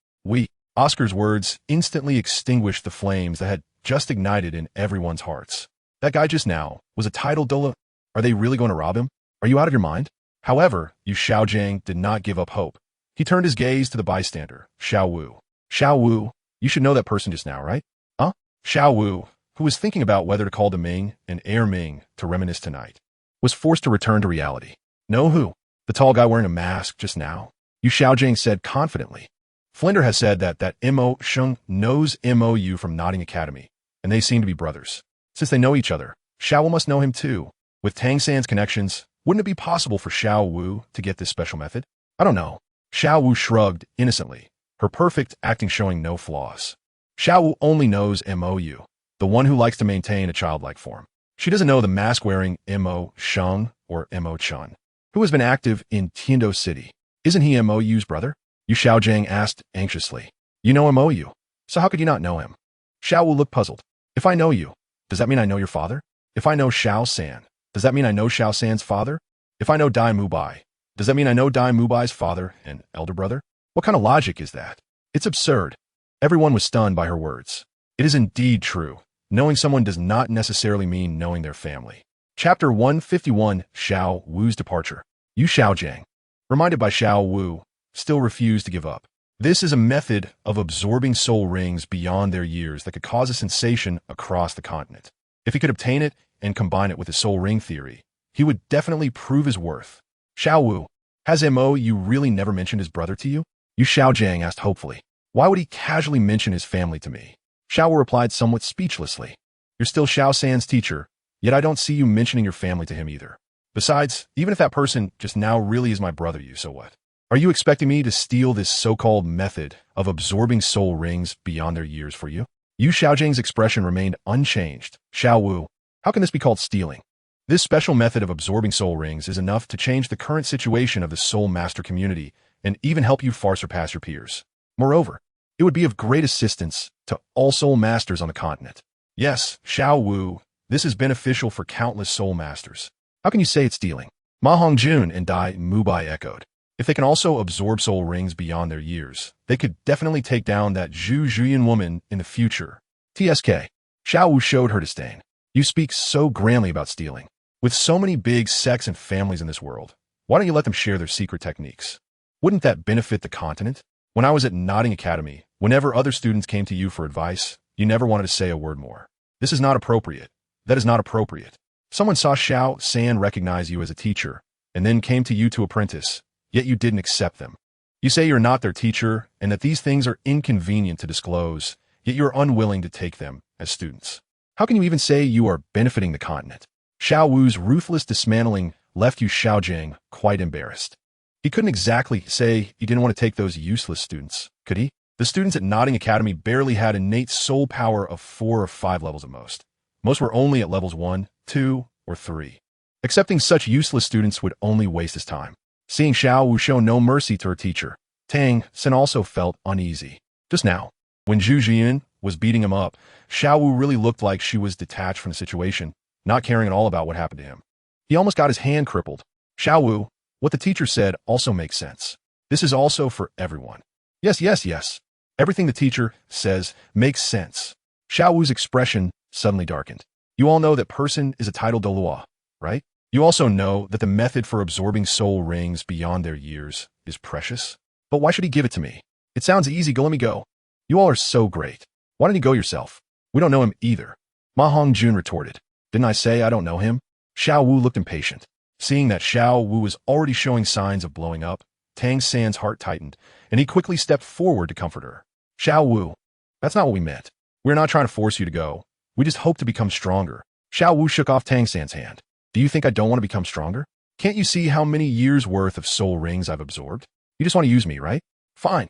Oscar's words instantly extinguished the flames that had just ignited in everyone's hearts. That guy just now was a titled Douluo. Are they really going to rob him? Are you out of your mind? However, Yu Xiaojing did not give up hope. He turned his gaze to the bystander, Xiao Wu. Xiao Wu, you should know that person just now, right? Huh? Xiao Wu, who was thinking about whether to call the Ming and Air Ming to reminisce tonight, was forced to return to reality. Know who? The tall guy wearing a mask just now? Yu Xiaojing said confidently. Flinder has said that Mo Sheng knows Mo Yu from Nodding Academy, and they seem to be brothers. Since they know each other, Xiao Wu must know him too. With Tang San's connections, wouldn't it be possible for Xiao Wu to get this special method? I don't know. Xiao Wu shrugged innocently, her perfect acting showing no flaws. Xiao Wu only knows Mo Yu, the one who likes to maintain a childlike form. She doesn't know the mask-wearing Mo Sheng or Mo Chun, who has been active in Tiando City. Isn't he Mo Yu's brother? Yu Xiaojing asked anxiously. You know Mo Yu, so how could you not know him? Xiao Wu looked puzzled. If I know you, does that mean I know your father? If I know Xiao San, does that mean I know Xiao San's father? If I know Dai Mubai, does that mean I know Dai Mubai's father and elder brother? What kind of logic is that? It's absurd. Everyone was stunned by her words. It is indeed true. Knowing someone does not necessarily mean knowing their family. Chapter 151, Xiao Wu's Departure. Yu Xiaojing, reminded by Xiao Wu, still refused to give up. This is a method of absorbing soul rings beyond their years that could cause a sensation across the continent. If he could obtain it and combine it with his soul ring theory, he would definitely prove his worth. Xiao Wu, has Mo Yu really never mentioned his brother to you? Yu Xiaojing asked hopefully. Why would he casually mention his family to me? Xiao Wu replied somewhat speechlessly. You're still Xiao San's teacher, yet I don't see you mentioning your family to him either. Besides, even if that person just now really is my brother, so what? Are you expecting me to steal this so-called method of absorbing soul rings beyond their years for you? Yu Xiaojing's expression remained unchanged. Xiao Wu, how can this be called stealing? This special method of absorbing soul rings is enough to change the current situation of the soul master community and even help you far surpass your peers. Moreover, it would be of great assistance to all soul masters on the continent. Yes, Xiao Wu, this is beneficial for countless soul masters. How can you say it's stealing? Ma Hongjun and Dai Mubai echoed. If they can also absorb soul rings beyond their years, they could definitely take down that Zhu Zhuyan woman in the future. TSK. Xiao Wu showed her disdain. You speak so grandly about stealing. With so many big sects and families in this world, why don't you let them share their secret techniques? Wouldn't that benefit the continent? When I was at Nodding Academy, whenever other students came to you for advice, you never wanted to say a word more. This is not appropriate. That is not appropriate. Someone saw Xiao San recognize you as a teacher, and then came to you to apprentice, yet you didn't accept them. You say you're not their teacher, and that these things are inconvenient to disclose, yet you're unwilling to take them as students. How can you even say you are benefiting the continent? Xiao Wu's ruthless dismantling left Yu Xiaojing quite embarrassed. He couldn't exactly say he didn't want to take those useless students, could he? The students at Nodding Academy barely had innate soul power of 4 or 5 levels at most. Most were only at levels 1, 2, or 3. Accepting such useless students would only waste his time. Seeing Xiao Wu show no mercy to her teacher, Tang San also felt uneasy. Just now, when Zhu Jian was beating him up, Xiao Wu really looked like she was detached from the situation, not caring at all about what happened to him. He almost got his hand crippled. Xiao Wu, what the teacher said also makes sense. This is also for everyone. Yes. Everything the teacher says makes sense. Xiao Wu's expression suddenly darkened. You all know that person is a titled Douluo, right? You also know that the method for absorbing soul rings beyond their years is precious. But why should he give it to me? It sounds easy, let me go. You all are so great. Why don't you go yourself? We don't know him either. Ma Hongjun retorted. Didn't I say I don't know him? Xiao Wu looked impatient. Seeing that Xiao Wu was already showing signs of blowing up, Tang San's heart tightened, and he quickly stepped forward to comfort her. Xiao Wu, that's not what we meant. We're not trying to force you to go. We just hope to become stronger. Xiao Wu shook off Tang San's hand. Do you think I don't want to become stronger? Can't you see how many years' worth of soul rings I've absorbed? You just want to use me, right? Fine.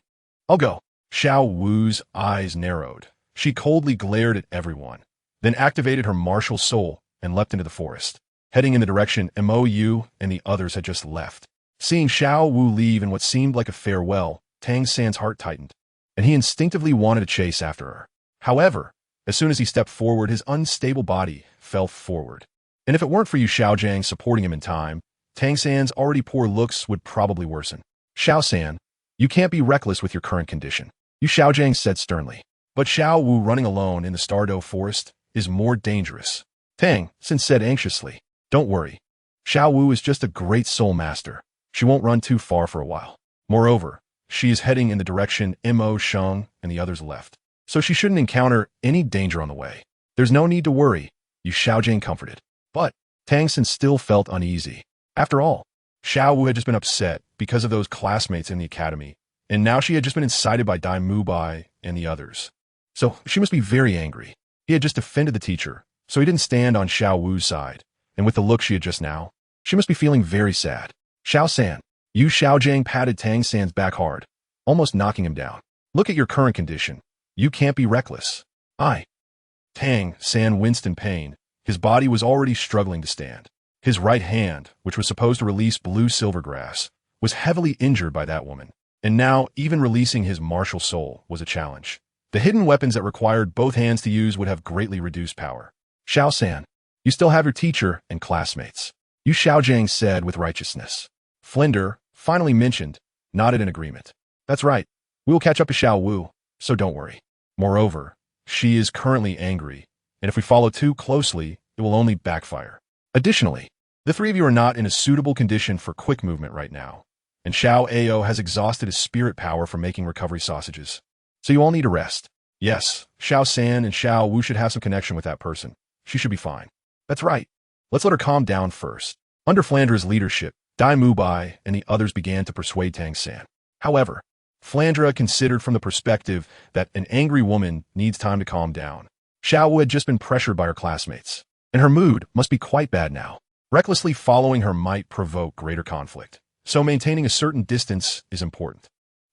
I'll go. Xiao Wu's eyes narrowed. She coldly glared at everyone, then activated her martial soul and leapt into the forest. heading in the direction Mou and the others had just left. Seeing Xiao Wu leave in what seemed like a farewell, Tang San's heart tightened, and he instinctively wanted to chase after her. However, as soon as he stepped forward, his unstable body fell forward. And if it weren't for Yu Xiaojiang supporting him in time, Tang San's already poor looks would probably worsen. Xiao San, you can't be reckless with your current condition, Yu Xiaojiang said sternly. But Xiao Wu running alone in the Stardow Forest is more dangerous. Tang San said anxiously. Don't worry. Xiao Wu is just a great soul master. She won't run too far for a while. Moreover, she is heading in the direction Mo Sheng and the others left, so she shouldn't encounter any danger on the way. There's no need to worry, Yu Xiaojiang comforted. But Tang San still felt uneasy. After all, Xiao Wu had just been upset because of those classmates in the academy, and now she had just been incited by Dai Mubai and the others. So she must be very angry. He had just defended the teacher, so he didn't stand on Xiao Wu's side, and with the look she had just now, she must be feeling very sad. Xiao San, Yu Xiaojiang patted Tang San's back hard, almost knocking him down. Look at your current condition. You can't be reckless. Tang San winced in pain. His body was already struggling to stand. His right hand, which was supposed to release blue silvergrass, was heavily injured by that woman. And now, even releasing his martial soul was a challenge. The hidden weapons that required both hands to use would have greatly reduced power. Xiao San, you still have your teacher and classmates, Yu Xiaojiang said with righteousness. Flinder, finally mentioned, nodded in agreement. That's right. We will catch up to Xiao Wu, so don't worry. Moreover, she is currently angry, and if we follow too closely, it will only backfire. Additionally, the three of you are not in a suitable condition for quick movement right now, and Xiao Ao has exhausted his spirit power from making recovery sausages. So you all need a rest. Yes, Xiao San and Xiao Wu should have some connection with that person. She should be fine. That's right. Let's let her calm down first. Under Flandra's leadership, Dai Mubai and the others began to persuade Tang San. However, Flandra considered from the perspective that an angry woman needs time to calm down. Xiao Wu had just been pressured by her classmates, and her mood must be quite bad now. Recklessly following her might provoke greater conflict, so maintaining a certain distance is important.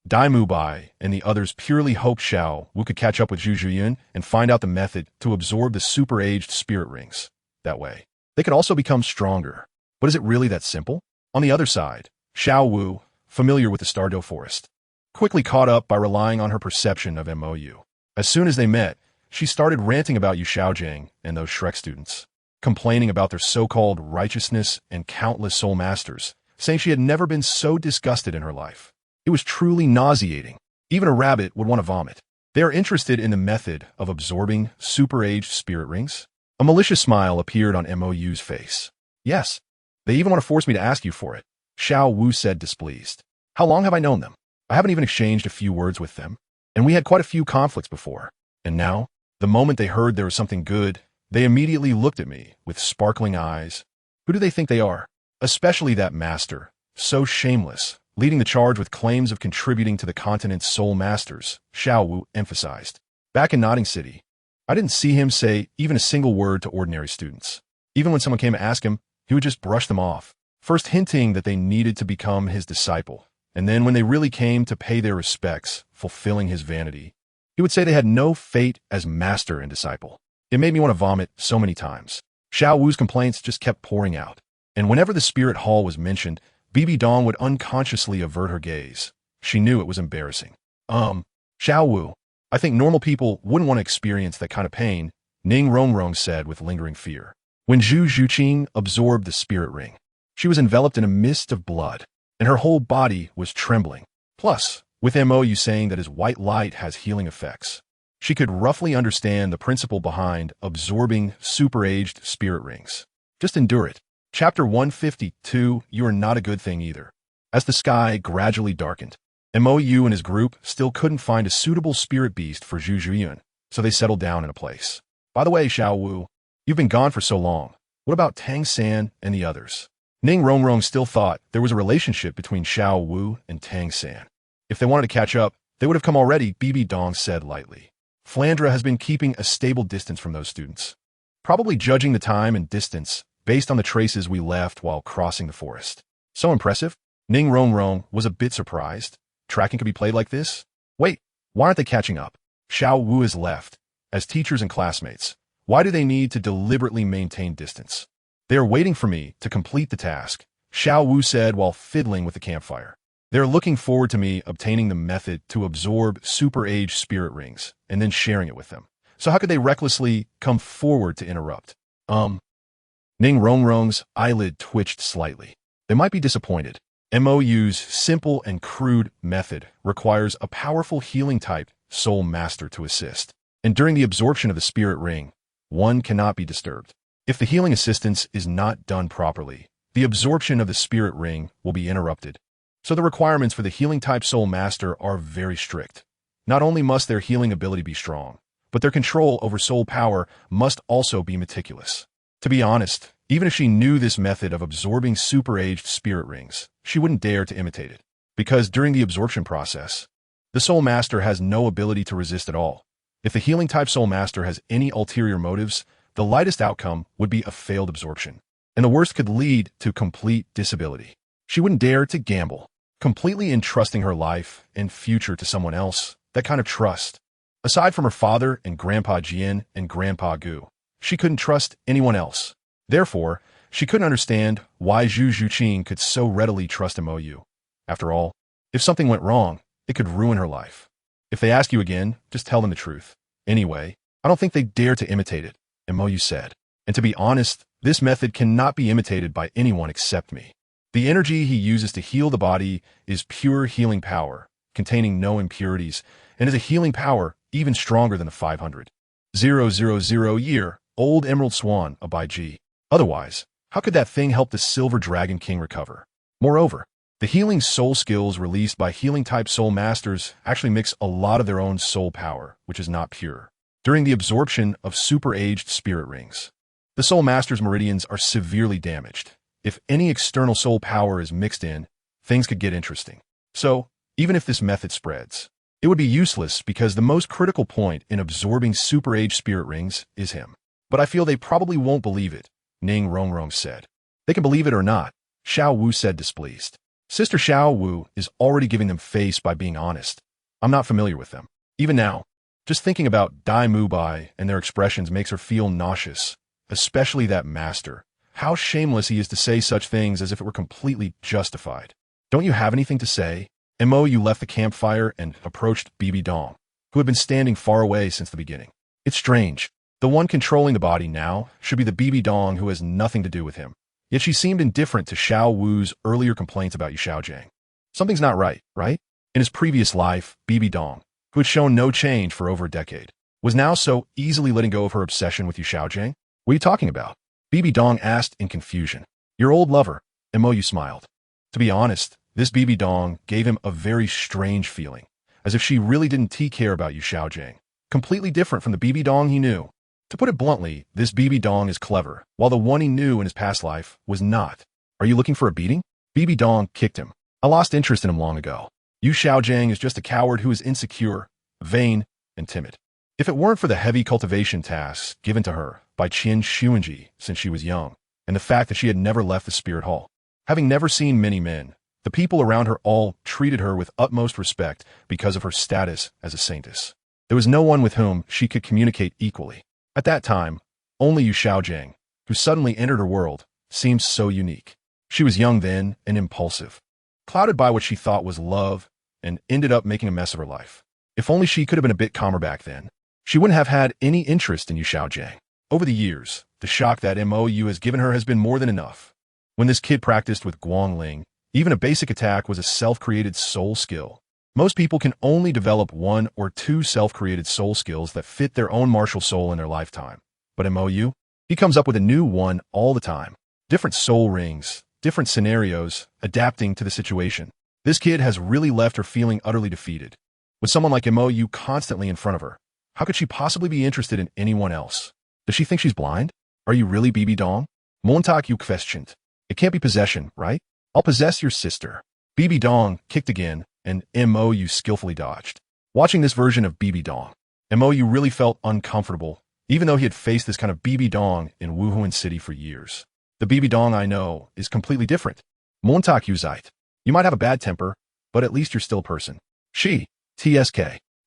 Dai Mubai and the others purely hoped Xiao Wu could catch up with Zhu Zhiyun and find out the method to absorb the super-aged spirit rings. That way, they could also become stronger. But is it really that simple? On the other side, Xiao Wu, familiar with the Stardow Forest, quickly caught up by relying on her perception of Mou. As soon as they met, she started ranting about Yu Xiaojiang and those Shrek students, complaining about their so-called righteousness and countless soul masters, saying she had never been so disgusted in her life. It was truly nauseating. Even a rabbit would want to vomit. They are interested in the method of absorbing super-aged spirit rings. A malicious smile appeared on Mou's face. Yes, they even want to force me to ask you for it, Xiao Wu said displeased. How long have I known them? I haven't even exchanged a few words with them, and we had quite a few conflicts before. And now, the moment they heard there was something good, they immediately looked at me with sparkling eyes. Who do they think they are? Especially that master, so shameless, leading the charge with claims of contributing to the continent's soul masters, Xiao Wu emphasized. Back in Nodding City, I didn't see him say even a single word to ordinary students. Even when someone came to ask him, he would just brush them off, first hinting that they needed to become his disciple, and then when they really came to pay their respects, fulfilling his vanity, he would say they had no fate as master and disciple. It made me want to vomit so many times. Xiao Wu's complaints just kept pouring out, and whenever the spirit hall was mentioned, Bibi Dong would unconsciously avert her gaze. She knew it was embarrassing. Xiao Wu, I think normal people wouldn't want to experience that kind of pain, Ning Rongrong said with lingering fear. When Zhu Zhuqing absorbed the spirit ring, she was enveloped in a mist of blood, and her whole body was trembling. Plus, with Mou saying that his white light has healing effects, she could roughly understand the principle behind absorbing super-aged spirit rings. Just endure it. Chapter 152, You Are Not a Good Thing Either. As the sky gradually darkened, Mou and his group still couldn't find a suitable spirit beast for Zhu Zhiyun, so they settled down in a place. By the way, Xiao Wu, you've been gone for so long. What about Tang San and the others? Ning Rongrong still thought there was a relationship between Xiao Wu and Tang San. If they wanted to catch up, they would have come already, Bibi Dong said lightly. Flandra has been keeping a stable distance from those students, probably judging the time and distance based on the traces we left while crossing the forest. So impressive. Ning Rongrong was a bit surprised. Tracking could be played like this? Wait, why aren't they catching up? Xiao Wu is left. As teachers and classmates, why do they need to deliberately maintain distance? They are waiting for me to complete the task, Xiao Wu said while fiddling with the campfire. They are looking forward to me obtaining the method to absorb super-age spirit rings and then sharing it with them. So how could they recklessly come forward to interrupt? Ning Rongrong's eyelid twitched slightly. They might be disappointed. MOU's simple and crude method requires a powerful healing type soul master to assist. And during the absorption of the spirit ring, one cannot be disturbed. If the healing assistance is not done properly, the absorption of the spirit ring will be interrupted. So the requirements for the healing type soul master are very strict. Not only must their healing ability be strong, but their control over soul power must also be meticulous. To be honest, even if she knew this method of absorbing super-aged spirit rings, she wouldn't dare to imitate it. Because during the absorption process, the soul master has no ability to resist at all. If the healing type soul master has any ulterior motives, the lightest outcome would be a failed absorption. And the worst could lead to complete disability. She wouldn't dare to gamble, completely entrusting her life and future to someone else. That kind of trust. Aside from her father and Grandpa Jian and Grandpa Gu, she couldn't trust anyone else. Therefore, she couldn't understand why Zhu Zhuqing could so readily trust MOU. After all, if something went wrong, it could ruin her life. If they ask you again, just tell them the truth. Anyway, I don't think they'd dare to imitate it, MOU said. And to be honest, this method cannot be imitated by anyone except me. The energy he uses to heal the body is pure healing power, containing no impurities, and is a healing power even stronger than the 500,000-year-old Emerald Swan of Bai Ji. Otherwise, how could that thing help the Silver Dragon King recover? Moreover, the healing soul skills released by healing-type soul masters actually mix a lot of their own soul power, which is not pure, during the absorption of super-aged spirit rings. The soul master's meridians are severely damaged. If any external soul power is mixed in, things could get interesting. So, even if this method spreads, it would be useless because the most critical point in absorbing super-aged spirit rings is him. But I feel they probably won't believe it, Ning Rongrong said. They can believe it or not, Xiao Wu said displeased. Sister Xiao Wu is already giving them face by being honest. I'm not familiar with them. Even now, just thinking about Dai Mubai and their expressions makes her feel nauseous, especially that master. How shameless he is to say such things as if it were completely justified. Don't you have anything to say? MOU left the campfire and approached Bibi Dong, who had been standing far away since the beginning. It's strange. The one controlling the body now should be the Bibi Dong who has nothing to do with him. Yet she seemed indifferent to Xiao Wu's earlier complaints about Yu Xiaojiang. Something's not right, right? In his previous life, Bibi Dong, who had shown no change for over a decade, was now so easily letting go of her obsession with Yu Xiaojiang. What are you talking about? Bibi Dong asked in confusion. Your old lover, MOU smiled. To be honest, this Bibi Dong gave him a very strange feeling, as if she really didn't care about Yu Xiaojiang, completely different from the Bibi Dong he knew. To put it bluntly, this Bibi Dong is clever, while the one he knew in his past life was not. Are you looking for a beating? Bibi Dong kicked him. I lost interest in him long ago. Yu Xiaojiang is just a coward who is insecure, vain, and timid. If it weren't for the heavy cultivation tasks given to her by Qin Xuanji since she was young, and the fact that she had never left the spirit hall, having never seen many men, the people around her all treated her with utmost respect because of her status as a saintess. There was no one with whom she could communicate equally. At that time, only Yu Xiaojiang, who suddenly entered her world, seemed so unique. She was young then and impulsive, clouded by what she thought was love, and ended up making a mess of her life. If only she could have been a bit calmer back then, she wouldn't have had any interest in Yu Xiaojiang. Over the years, the shock that MOU has given her has been more than enough. When this kid practiced with Guangling, even a basic attack was a self-created soul skill. Most people can only develop 1 or 2 self-created soul skills that fit their own martial soul in their lifetime. But MOU? He comes up with a new one all the time. Different soul rings, different scenarios, adapting to the situation. This kid has really left her feeling utterly defeated. With someone like MOU constantly in front of her, how could she possibly be interested in anyone else? Does she think she's blind? Are you really Bibi Dong? Montak you questioned. It can't be possession, right? I'll possess your sister. Bibi Dong kicked again, and MOU skillfully dodged. Watching this version of Bibi Dong, MOU really felt uncomfortable, even though he had faced this kind of Bibi Dong in Wuhan City for years. The Bibi Dong I know is completely different. Montak you zait. You might have a bad temper, but at least you're still a person. She, TSK.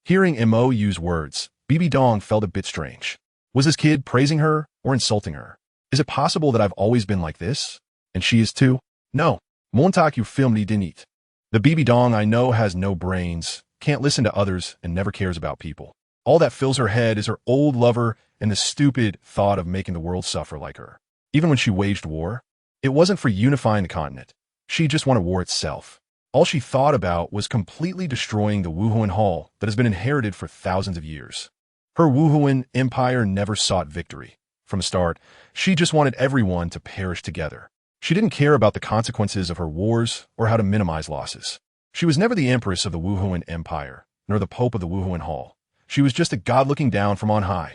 Hearing MOU's words, Bibi Dong felt a bit strange. Was this kid praising her or insulting her? Is it possible that I've always been like this? And she is too? No. Montak you film ni dinit. The BB Dong I know has no brains, can't listen to others, and never cares about people. All that fills her head is her old lover and the stupid thought of making the world suffer like her. Even when she waged war, it wasn't for unifying the continent. She just wanted war itself. All she thought about was completely destroying the Wuhuan Hall that has been inherited for thousands of years. Her Wuhuan empire never sought victory. From the start, she just wanted everyone to perish together. She didn't care about the consequences of her wars or how to minimize losses. She was never the empress of the Wuhuan Empire, nor the pope of the Wuhuan Hall. She was just a god looking down from on high.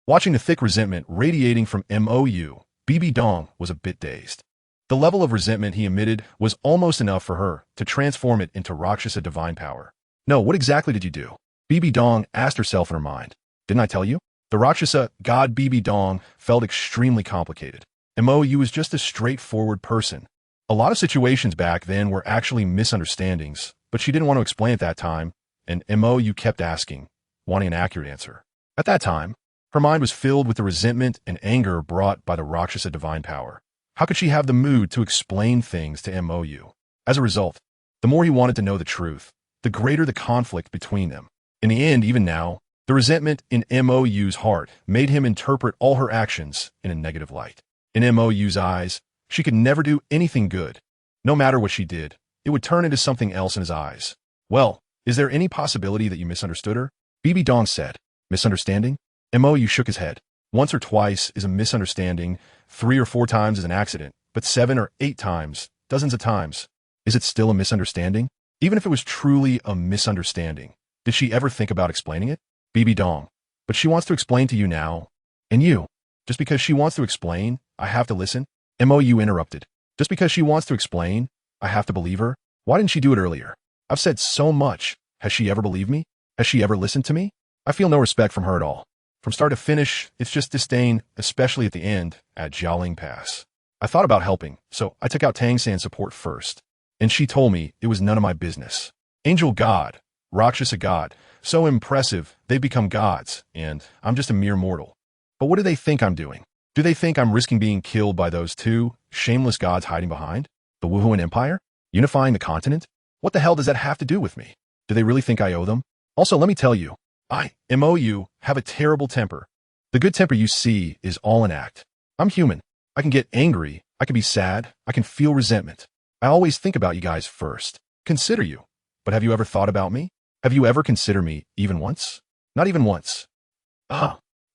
Watching the thick resentment radiating from MOU, BB Dong was a bit dazed. The level of resentment he emitted was almost enough for her to transform it into Rakshasa divine power. No, what exactly did you do? BB Dong asked herself in her mind. Didn't I tell you? The Rakshasa god BB Dong felt extremely complicated. MOU was just a straightforward person. A lot of situations back then were actually misunderstandings, but she didn't want to explain at that time, and MOU kept asking, wanting an accurate answer. At that time, her mind was filled with the resentment and anger brought by the Rakshasa divine power. How could she have the mood to explain things to MOU? As a result, the more he wanted to know the truth, the greater the conflict between them. In the end, even now, the resentment in MOU's heart made him interpret all her actions in a negative light. In MOU's eyes, she could never do anything good. No matter what she did, it would turn into something else in his eyes. Well, is there any possibility that you misunderstood her? BB Dong said. Misunderstanding? MOU shook his head. Once or twice is a misunderstanding, 3 or 4 times is an accident, but 7 or 8 times, dozens of times. Is it still a misunderstanding? Even if it was truly a misunderstanding, did she ever think about explaining it? BB Dong. But she wants to explain to you now. And you. Just because she wants to explain, I have to listen? MOU interrupted. Just because she wants to explain, I have to believe her? Why didn't she do it earlier? I've said so much. Has she ever believed me? Has she ever listened to me? I feel no respect from her at all. From start to finish, it's just disdain, especially at the end, at Jialing Pass. I thought about helping, so I took out Tang San's support first. And she told me it was none of my business. Angel God, Rakshasa God, so impressive, they've become gods, and I'm just a mere mortal. But what do they think I'm doing? Do they think I'm risking being killed by those 2 shameless gods hiding behind? The Wuhuan Empire? Unifying the continent? What the hell does that have to do with me? Do they really think I owe them? Also, let me tell you, I, MOU, have a terrible temper. The good temper you see is all an act. I'm human. I can get angry. I can be sad. I can feel resentment. I always think about you guys first. Consider you. But have you ever thought about me? Have you ever considered me even once? Not even once.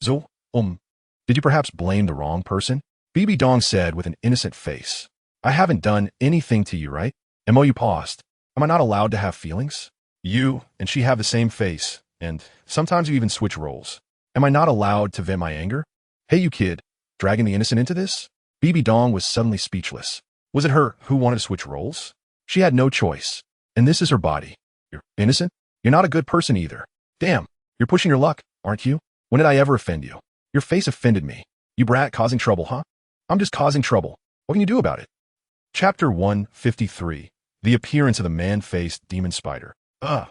So, did you perhaps blame the wrong person? BB Dong said with an innocent face. I haven't done anything to you, right? MOU paused. Am I not allowed to have feelings? You and she have the same face, and sometimes you even switch roles. Am I not allowed to vent my anger? Hey, you kid, dragging the innocent into this? BB Dong was suddenly speechless. Was it her who wanted to switch roles? She had no choice. And this is her body. You're innocent? You're not a good person either. Damn, you're pushing your luck, aren't you? When did I ever offend you? Your face offended me. You brat causing trouble, huh? I'm just causing trouble. What can you do about it? Chapter 153. The appearance of the man-faced demon spider. Are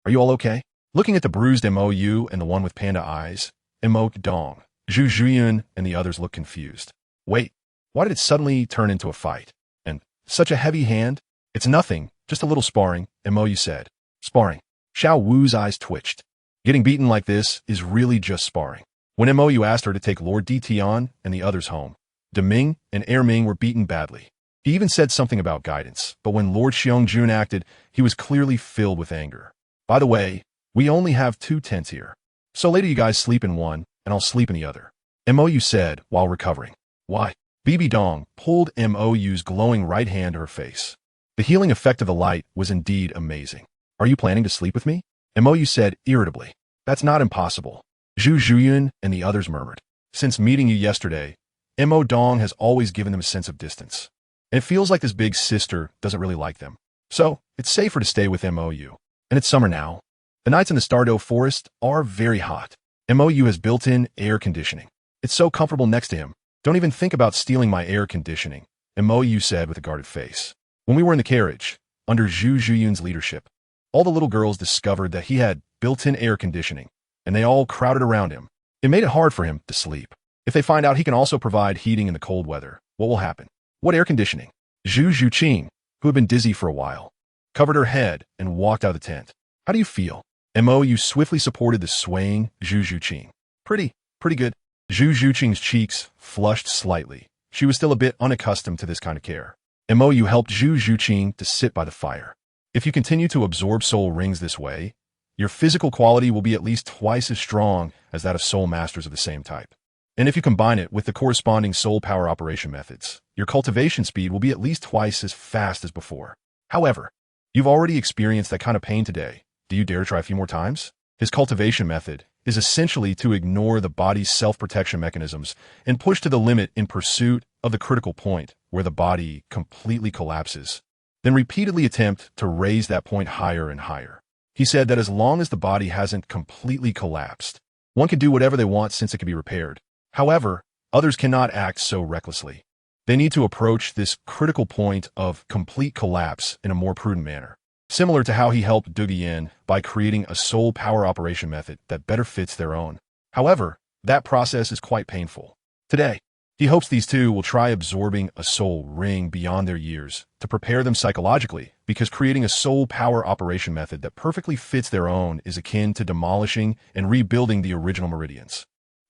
you all okay? Looking at the bruised MOU and the one with panda eyes, Dong, Zhu Zhuyun, and the others looked confused. Wait, why did it suddenly turn into a fight? And such a heavy hand? It's nothing, just a little sparring, MOU said. Sparring. Xiao Wu's eyes twitched. Getting beaten like this is really just sparring. When MOU asked her to take Lord DT on and the others home, Deming and Erming were beaten badly. He even said something about guidance, but when Lord Xiong-jun acted, he was clearly filled with anger. By the way, we only have 2 tents here. So later you guys sleep in one, and I'll sleep in the other. MOU said while recovering. Why? BB Dong pulled MOU's glowing right hand to her face. The healing effect of the light was indeed amazing. Are you planning to sleep with me? MOU said irritably. That's not impossible. Zhu Zhuyun and the others murmured. Since meeting you yesterday, MO Dong has always given them a sense of distance. And it feels like this big sister doesn't really like them. So, it's safer to stay with MOU. And it's summer now. The nights in the Stardow Forest are very hot. MOU has built-in air conditioning. It's so comfortable next to him. Don't even think about stealing my air conditioning, MOU said with a guarded face. When we were in the carriage, under Zhu Zhuyun's leadership, all the little girls discovered that he had built-in air conditioning, and they all crowded around him. It made it hard for him to sleep. If they find out he can also provide heating in the cold weather, what will happen? What air conditioning? Zhu Zhuqing, who had been dizzy for a while, covered her head and walked out of the tent. How do you feel? You swiftly supported the swaying Zhu Zhuqing. Pretty good. Zhu Zhuqing's cheeks flushed slightly. She was still a bit unaccustomed to this kind of care. You helped Zhu Zhuqing to sit by the fire. If you continue to absorb soul rings this way, your physical quality will be at least twice as strong as that of soul masters of the same type. And if you combine it with the corresponding soul power operation methods, your cultivation speed will be at least twice as fast as before. However, you've already experienced that kind of pain today. Do you dare try a few more times? His cultivation method is essentially to ignore the body's self-protection mechanisms and push to the limit in pursuit of the critical point where the body completely collapses, then repeatedly attempt to raise that point higher and higher. He said that as long as the body hasn't completely collapsed, one can do whatever they want since it can be repaired. However, others cannot act so recklessly. They need to approach this critical point of complete collapse in a more prudent manner, similar to how he helped Dugian by creating a soul power operation method that better fits their own. However, that process is quite painful. Today, he hopes these two will try absorbing a soul ring beyond their years to prepare them psychologically, because creating a soul power operation method that perfectly fits their own is akin to demolishing and rebuilding the original meridians.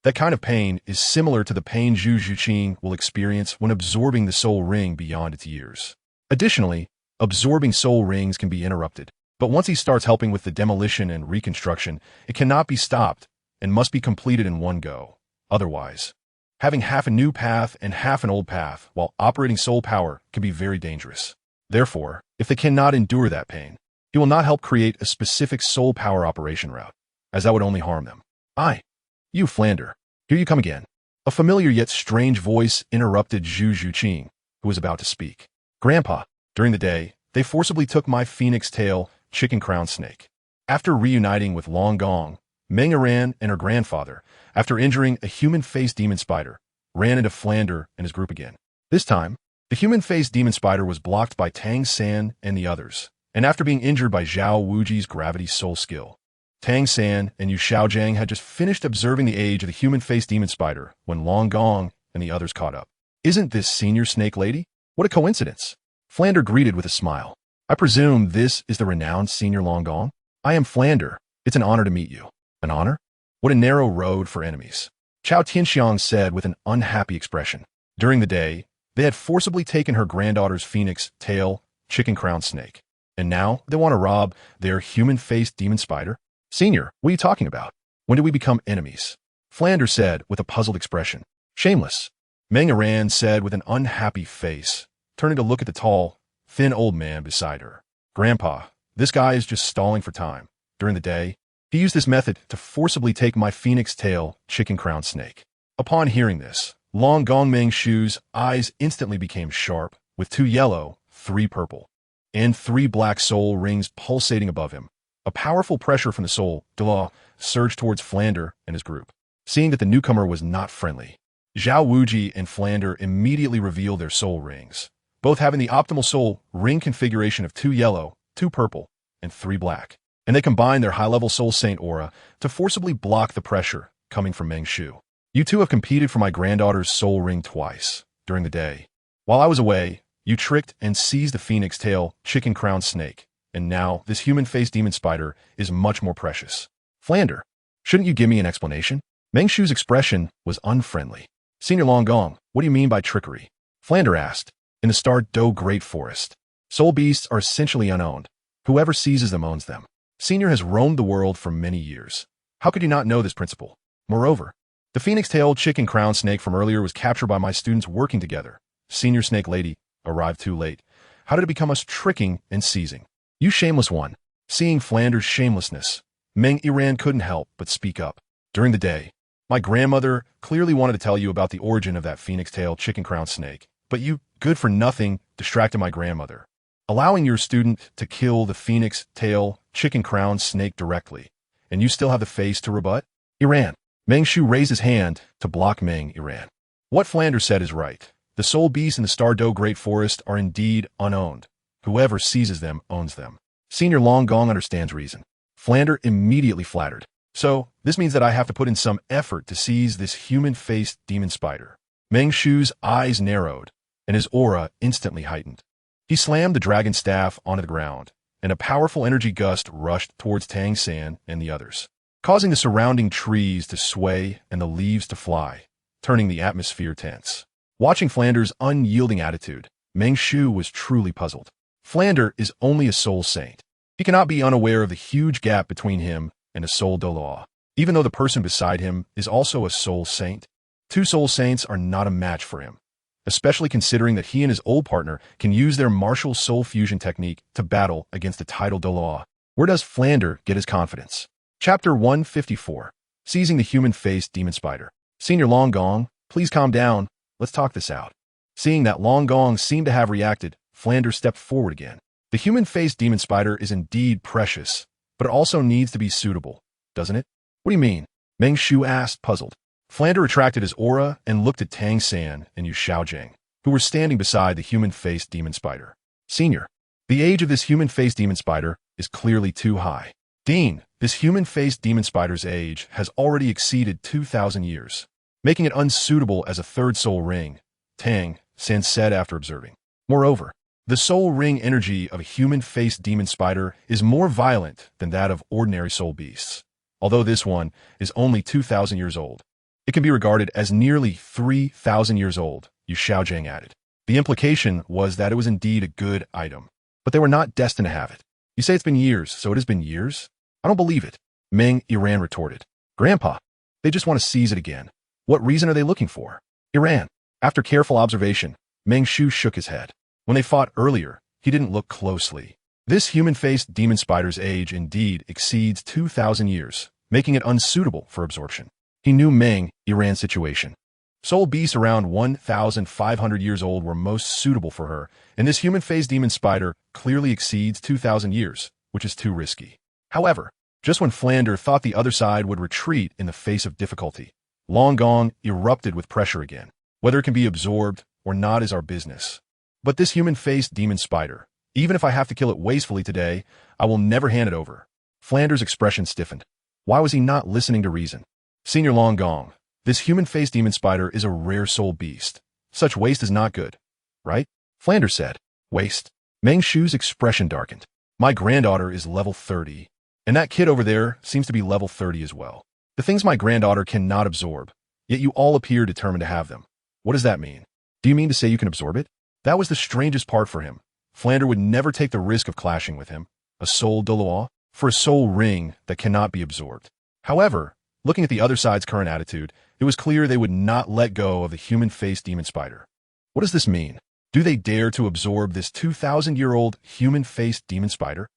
That kind of pain is similar to the pain Zhu Zhuqing will experience when absorbing the soul ring beyond its years. Additionally, absorbing soul rings can be interrupted, but once he starts helping with the demolition and reconstruction, it cannot be stopped and must be completed in one go. Otherwise, having half a new path and half an old path while operating soul power can be very dangerous. Therefore, if they cannot endure that pain, he will not help create a specific soul power operation route, as that would only harm them. You, Flander, here you come again. A familiar yet strange voice interrupted Zhu Zhuqing, who was about to speak. Grandpa, during the day, they forcibly took my phoenix tail, chicken crown snake. After reuniting with Long Gong, Meng Iran and her grandfather, after injuring a human-faced demon spider, ran into Flander and his group again. This time, the human-faced demon spider was blocked by Tang San and the others, and after being injured by Zhao Wuji's gravity soul skill, Tang San and Yu Xiaojiang had just finished observing the age of the human-faced demon spider when Long Gong and the others caught up. Isn't this senior snake lady? What a coincidence. Flander greeted with a smile. I presume this is the renowned senior Long Gong? I am Flander. It's an honor to meet you. An honor? What a narrow road for enemies. Chao Tianxiang said with an unhappy expression. During the day, they had forcibly taken her granddaughter's phoenix tail, chicken crown snake. And now they want to rob their human-faced demon spider? Senior, what are you talking about? When did we become enemies? Flander said with a puzzled expression. Shameless. Meng Iran said with an unhappy face, turning to look at the tall, thin old man beside her. Grandpa, this guy is just stalling for time. During the day, he used this method to forcibly take my phoenix tail, chicken crown snake. Upon hearing this, Long Gong Meng Shu's eyes instantly became sharp, with 2 yellow, 3 purple, and 3 black soul rings pulsating above him. A powerful pressure from the soul, Dalu, surged towards Flander and his group. Seeing that the newcomer was not friendly, Zhao Wuji and Flander immediately revealed their soul rings, both having the optimal soul ring configuration of 2 yellow, 2 purple, and 3 black. And they combined their high-level soul saint aura to forcibly block the pressure coming from Meng Shu. You two have competed for my granddaughter's soul ring twice during the day. While I was away, you tricked and seized the phoenix tail, chicken crown snake. And now, this human-faced demon spider is much more precious. Flander, shouldn't you give me an explanation? Meng Shu's expression was unfriendly. Senior Long Gong, what do you mean by trickery? Flander asked. In the Star Do Great Forest, soul beasts are essentially unowned. Whoever seizes them owns them. Senior has roamed the world for many years. How could you not know this principle? Moreover, the phoenix-tailed chicken crown snake from earlier was captured by my students working together. Senior Snake Lady arrived too late. How did it become us tricking and seizing? You shameless one. Seeing Flander's shamelessness, Meng Iran couldn't help but speak up. During the day, my grandmother clearly wanted to tell you about the origin of that phoenix-tailed chicken crown snake, but you, good for nothing, distracted my grandmother, allowing your student to kill the phoenix-tail chicken crown snake directly, and you still have the face to rebut? Iran. Meng Shu raised his hand to block Meng Iran. What Flander said is right. The soul beasts in the Star Do Great Forest are indeed unowned. Whoever seizes them owns them. Senior Long Gong understands reason. Flander immediately flattered. So, this means that I have to put in some effort to seize this human-faced demon spider. Meng Shu's eyes narrowed, and his aura instantly heightened. He slammed the dragon staff onto the ground, and a powerful energy gust rushed towards Tang San and the others, causing the surrounding trees to sway and the leaves to fly, turning the atmosphere tense. Watching Flander's unyielding attitude, Meng Shu was truly puzzled. Flander is only a soul saint. He cannot be unaware of the huge gap between him and a soul Douluo, even though the person beside him is also a soul saint. Two soul saints are not a match for him, especially considering that he and his old partner can use their martial soul fusion technique to battle against the title Douluo. Where does Flander get his confidence? Chapter 154. Seizing the Human-Faced Demon Spider. Senior Long Gong, please calm down. Let's talk this out. Seeing that Long Gong seemed to have reacted, Flander stepped forward again. The human-faced demon spider is indeed precious, but it also needs to be suitable, doesn't it? What do you mean? Meng Shu asked, puzzled. Flander retracted his aura and looked at Tang San and Yu Xiaojing, who were standing beside the human-faced demon spider. Senior, the age of this human-faced demon spider is clearly too high. Dean, this human-faced demon spider's age has already exceeded 2,000 years, making it unsuitable as a third soul ring, Tang San said after observing. Moreover, the soul ring energy of a human-faced demon spider is more violent than that of ordinary soul beasts. Although this one is only 2,000 years old, it can be regarded as nearly 3,000 years old, Yu Xiaojing added. The implication was that it was indeed a good item, but they were not destined to have it. You say it's been years, so it has been years? I don't believe it, Meng Iran retorted. Grandpa, they just want to seize it again. What reason are they looking for? Iran. After careful observation, Meng Shu shook his head. When they fought earlier, he didn't look closely. This human-faced demon spider's age indeed exceeds 2,000 years, making it unsuitable for absorption. He knew Meng Iran's situation. Soul beasts around 1,500 years old were most suitable for her, and this human-faced demon spider clearly exceeds 2,000 years, which is too risky. However, just when Flander thought the other side would retreat in the face of difficulty, Long Gong erupted with pressure again. Whether it can be absorbed or not is our business. But this human-faced demon spider, even if I have to kill it wastefully today, I will never hand it over. Flander's expression stiffened. Why was he not listening to reason? Senior Long Gong, this human-faced demon spider is a rare soul beast. Such waste is not good, right? Flander said. Waste? Meng Shu's expression darkened. My granddaughter is level 30, and that kid over there seems to be level 30 as well. The things my granddaughter cannot absorb, yet you all appear determined to have them. What does that mean? Do you mean to say you can absorb it? That was the strangest part for him. Flander would never take the risk of clashing with him, a soul Douluo, for a soul ring that cannot be absorbed. However, looking at the other side's current attitude, it was clear they would not let go of the human-faced demon spider. What does this mean? Do they dare to absorb this 2,000-year-old human-faced demon spider?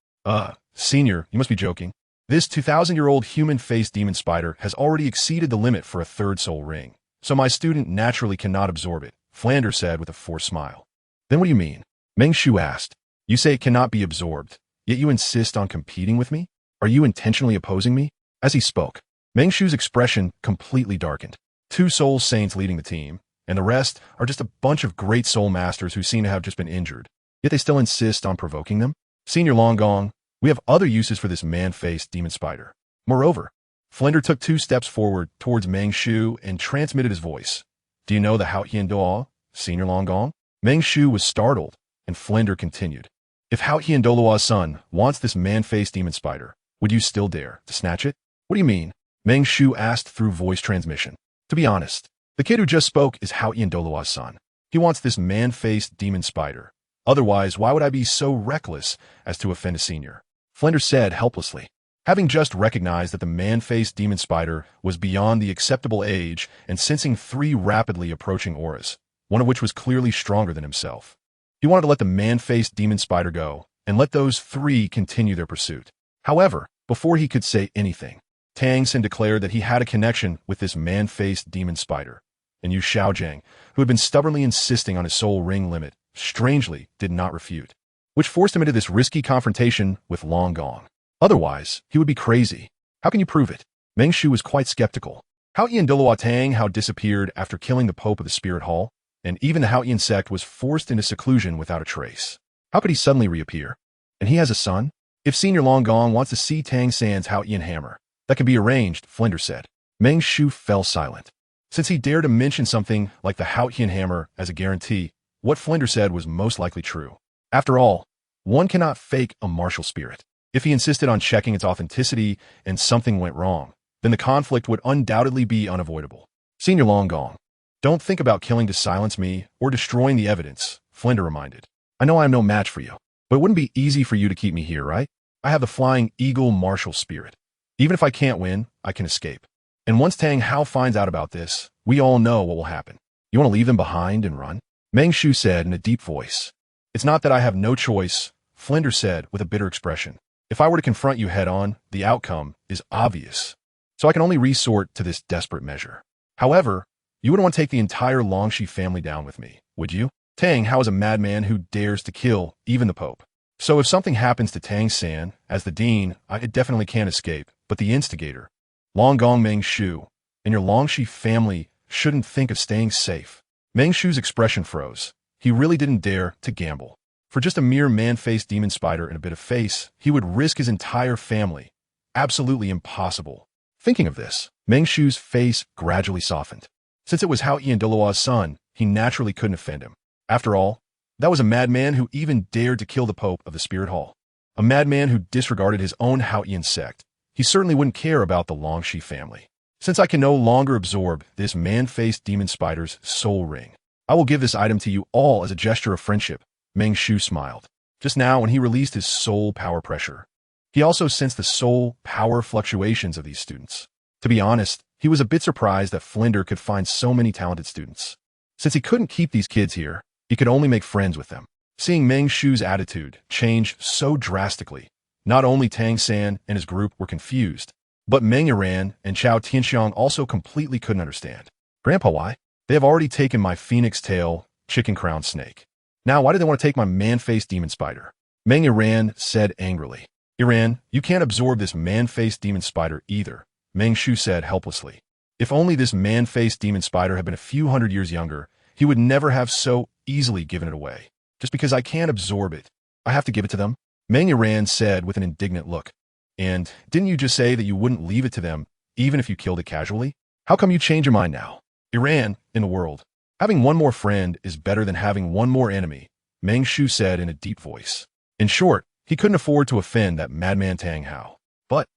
Senior, you must be joking. This 2,000-year-old human-faced demon spider has already exceeded the limit for a third soul ring, so my student naturally cannot absorb it, Flander said with a forced smile. Then what do you mean? Meng Shu asked. You say it cannot be absorbed, yet you insist on competing with me? Are you intentionally opposing me? As he spoke, Meng Shu's expression completely darkened. Two soul saints leading the team, and the rest are just a bunch of great soul masters who seem to have just been injured, yet they still insist on provoking them? Senior Long Gong, we have other uses for this man-faced demon spider. Moreover, Flander took 2 steps forward towards Meng Shu and transmitted his voice. Do you know the Haotian Douluo, Senior Long Gong? Meng Shu was startled, and Flander continued. If Haotian Douluo's son wants this man-faced demon spider, would you still dare to snatch it? What do you mean? Meng Shu asked through voice transmission. To be honest, the kid who just spoke is Haotian Douluo's son. He wants this man-faced demon spider. Otherwise, why would I be so reckless as to offend a senior? Flander said helplessly. Having just recognized that the man-faced demon spider was beyond the acceptable age and sensing 3 rapidly approaching auras, one of which was clearly stronger than himself. He wanted to let the man-faced demon spider go and let those 3 continue their pursuit. However, before he could say anything, Tang San declared that he had a connection with this man-faced demon spider, and Yu Xiaojing, who had been stubbornly insisting on his soul ring limit, strangely did not refute, which forced him into this risky confrontation with Long Gong. Otherwise, he would be crazy. How can you prove it? Meng Shu was quite skeptical. Haotian Douluo Tang Hao disappeared after killing the Pope of the Spirit Hall, and even the Haotian sect was forced into seclusion without a trace. How could he suddenly reappear? And he has a son? If Senior Long Gong wants to see Tang San's Haotian hammer, That can be arranged, Flinders said. Meng Shu fell silent. Since he dared to mention something like the Haotian hammer as a guarantee, what Flinders said was most likely true. After all, one cannot fake a martial spirit. If he insisted on checking its authenticity and something went wrong, then the conflict would undoubtedly be unavoidable. Senior Long Gong, don't think about killing to silence me or destroying the evidence, Flinder reminded. I know I am no match for you, but it wouldn't be easy for you to keep me here, right? I have the Flying Eagle martial spirit. Even if I can't win, I can escape. And once Tang Hao finds out about this, we all know what will happen. You want to leave them behind and run? Meng Shu said in a deep voice. It's not that I have no choice, Flinder said with a bitter expression. If I were to confront you head-on, the outcome is obvious. So I can only resort to this desperate measure. However, you wouldn't want to take the entire Longxi family down with me, would you? Tang Hao is a madman who dares to kill even the Pope. So if something happens to Tang San, as the dean, I definitely can't escape, but the instigator, Long Gong Meng Shu, and your Longxi family shouldn't think of staying safe. Meng Shu's expression froze. He really didn't dare to gamble. For just a mere man-faced demon spider and a bit of face, he would risk his entire family. Absolutely impossible. Thinking of this, Meng Shu's face gradually softened. Since it was Hao Yi and Douluo's son, he naturally couldn't offend him. After all, that was a madman who even dared to kill the Pope of the Spirit Hall. A madman who disregarded his own Hao Yi sect. He certainly wouldn't care about the Longxi family. Since I can no longer absorb this man-faced demon spider's soul ring, I will give this item to you all as a gesture of friendship. Meng Shu smiled. Just now when he released his soul power pressure, he also sensed the soul power fluctuations of these students. To be honest, he was a bit surprised that Flinder could find so many talented students. Since he couldn't keep these kids here, he could only make friends with them. Seeing Meng Shu's attitude change so drastically, not only Tang San and his group were confused, but Meng Yaran and Chao Tianxiang also completely couldn't understand. Grandpa, why? They have already taken my phoenix tail, chicken crown snake. Now why do they want to take my man-faced demon spider? Meng Yaran said angrily. Yaran, you can't absorb this man-faced demon spider either, Meng Shu said helplessly. If only this man-faced demon spider had been a few hundred years younger, he would never have so easily given it away. Just because I can't absorb it, I have to give it to them? Meng Yaran said with an indignant look. And didn't you just say that you wouldn't leave it to them, even if you killed it casually? How come you change your mind now? Iran, in the world, having one more friend is better than having one more enemy, Meng Shu said in a deep voice. In short, he couldn't afford to offend that madman Tang Hao. But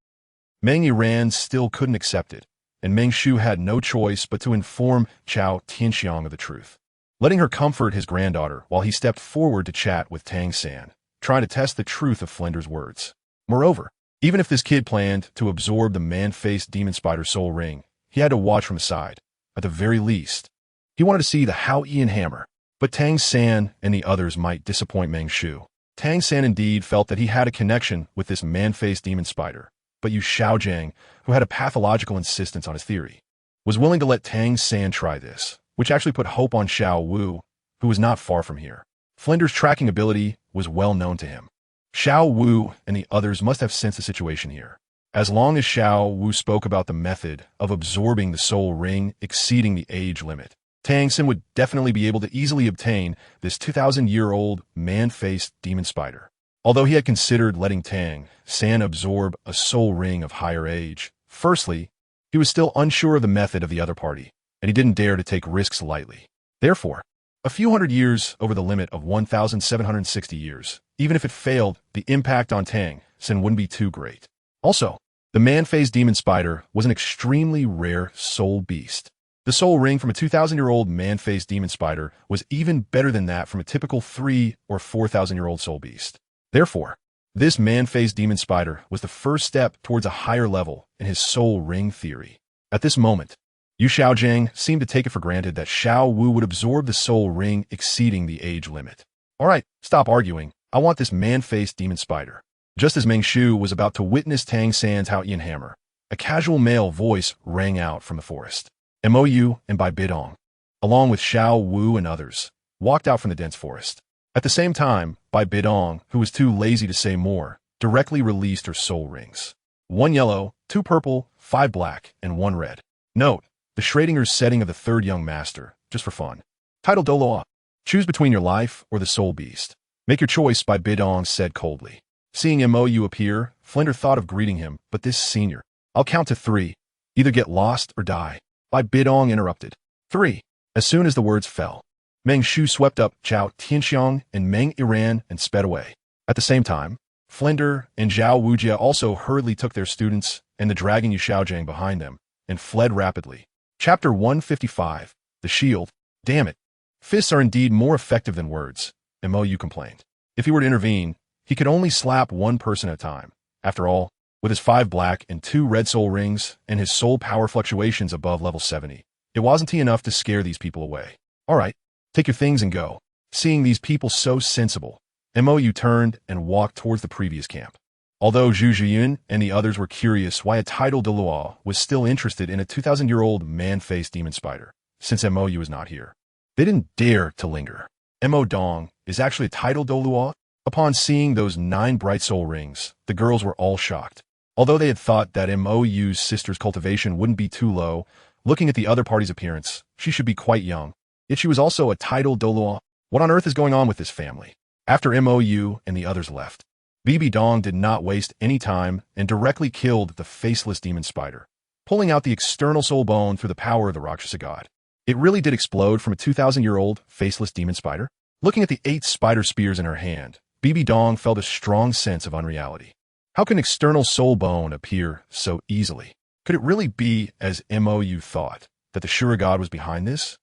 Meng Yaran still couldn't accept it, and Meng Shu had no choice but to inform Chao Tianxiang of the truth, letting her comfort his granddaughter while he stepped forward to chat with Tang San, trying to test the truth of Flinder's words. Moreover, even if this kid planned to absorb the man-faced demon spider soul ring, he had to watch from the side. At the very least, he wanted to see the Hao Ian hammer, but Tang San and the others might disappoint Meng Shu. Tang San indeed felt that he had a connection with this man-faced demon spider, but Yu Xiaojiang, who had a pathological insistence on his theory, was willing to let Tang San try this, which actually put hope on Xiao Wu, who was not far from here. Flinder's tracking ability was well known to him. Xiao Wu and the others must have sensed the situation here. As long as Xiao Wu spoke about the method of absorbing the soul ring exceeding the age limit, Tang San would definitely be able to easily obtain this 2,000-year-old man-faced demon spider. Although he had considered letting Tang San absorb a soul ring of higher age, firstly, he was still unsure of the method of the other party, and he didn't dare to take risks lightly. Therefore, a few hundred years over the limit of 1,760 years, even if it failed, the impact on Tang San wouldn't be too great. Also, the man-faced demon spider was an extremely rare soul beast. The soul ring from a 2,000-year-old man-faced demon spider was even better than that from a typical 3,000 or 4,000-year-old soul beast. Therefore, this man-faced demon spider was the first step towards a higher level in his soul ring theory. At this moment, Yu Xiaojiang seemed to take it for granted that Xiao Wu would absorb the soul ring exceeding the age limit. All right, stop arguing. I want this man-faced demon spider. Just as Meng Shu was about to witness Tang San's Hao Ian hammer, a casual male voice rang out from the forest. MOU and Bai Bidong, along with Xiao Wu and others, walked out from the dense forest. At the same time, Bai Bidong, who was too lazy to say more, directly released her soul rings. 1 yellow, 2 purple, 5 black, and 1 red. Note, the Schrodinger's setting of the third young master, just for fun. Title Douluo. Choose between your life or the soul beast. Make your choice, Bai Bidong said coldly. Seeing MOU appear, Flinder thought of greeting him, but this senior I'll count to 3. Either get lost or die. Bai Bidong interrupted. 3. As soon as the words fell, Meng Shu swept up Zhao Tianxiang and Meng Iran and sped away. At the same time, Flinder and Zhao Wujia also hurriedly took their students and the dragon Yu Xiaojiang behind them and fled rapidly. Chapter 155. The Shield. Damn it. Fists are indeed more effective than words, Mo complained. If he were to intervene, he could only slap one person at a time. After all, with his 5 black and 2 red soul rings and his soul power fluctuations above level 70, it wasn't enough to scare these people away. All right, take your things and go. Seeing these people so sensible, Mo turned and walked towards the previous camp. Although Zhu Zhiyun and the others were curious why a titled Douluo was still interested in a 2,000-year-old man-faced demon spider, since Mo was not here, they didn't dare to linger. Mo Dong is actually a titled Douluo? Upon seeing those 9 bright soul rings, the girls were all shocked. Although they had thought that Mo's sister's cultivation wouldn't be too low, looking at the other party's appearance, she should be quite young. Yet she was also a titled Douluo. What on earth is going on with this family? After Mou and the others left, Bibi Dong did not waste any time and directly killed the faceless demon spider, pulling out the external soul bone through the power of the Rakshasa god. It really did explode from a 2,000-year-old faceless demon spider. Looking at the 8 spider spears in her hand, Bibi Dong felt a strong sense of unreality. How can external soul bone appear so easily? Could it really be, as Mou thought, that the Shura god was behind this?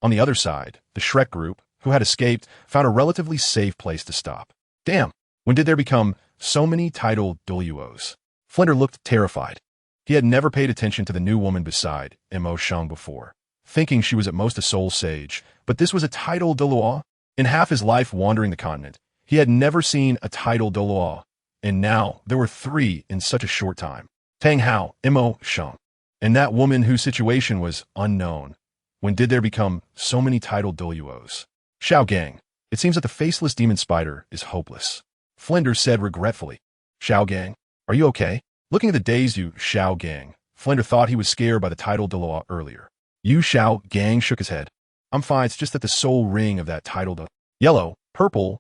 On the other side, the Shrek group, who had escaped, found a relatively safe place to stop. Damn, when did there become so many titled Douluos? Flinder looked terrified. He had never paid attention to the new woman beside Mo Shang before, thinking she was at most a soul sage, but this was a titled Douluo? In half his life wandering the continent, he had never seen a titled Douluo. And now, there were 3 in such a short time. Tang Hao, Mo Shang, and that woman whose situation was unknown. When did there become so many titled Douluos? Xiao Gang, it seems that the faceless demon spider is hopeless. Flinder said regretfully. Xiao Gang, are you okay? Looking at the dazed Yu Xiao Gang, Flinder thought he was scared by the titled Douluo earlier. Yu Xiao Gang shook his head. I'm fine, it's just that the soul ring of that titled yellow, purple,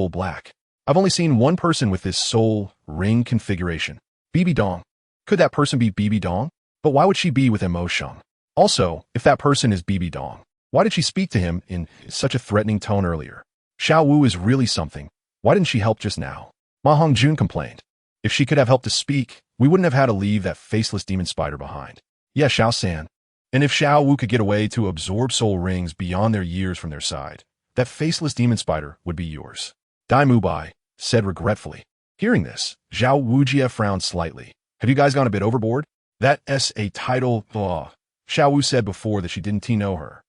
black. I've only seen one person with this soul ring configuration. Bibi Dong. Could that person be Bibi Dong? But why would she be with Mo Shang? Also, if that person is Bibi Dong, why did she speak to him in such a threatening tone earlier? Xiao Wu is really something. Why didn't she help just now? Ma Hongjun complained. If she could have helped to speak, we wouldn't have had to leave that faceless demon spider behind. Yeah, Xiao San. And if Xiao Wu could get away to absorb soul rings beyond their years from their side, that faceless demon spider would be yours. Dai Mubai said regretfully. Hearing this, Zhao Wujia frowned slightly. Have you guys gone a bit overboard? That S.A. title, Xiao Wu said before that she didn't know her.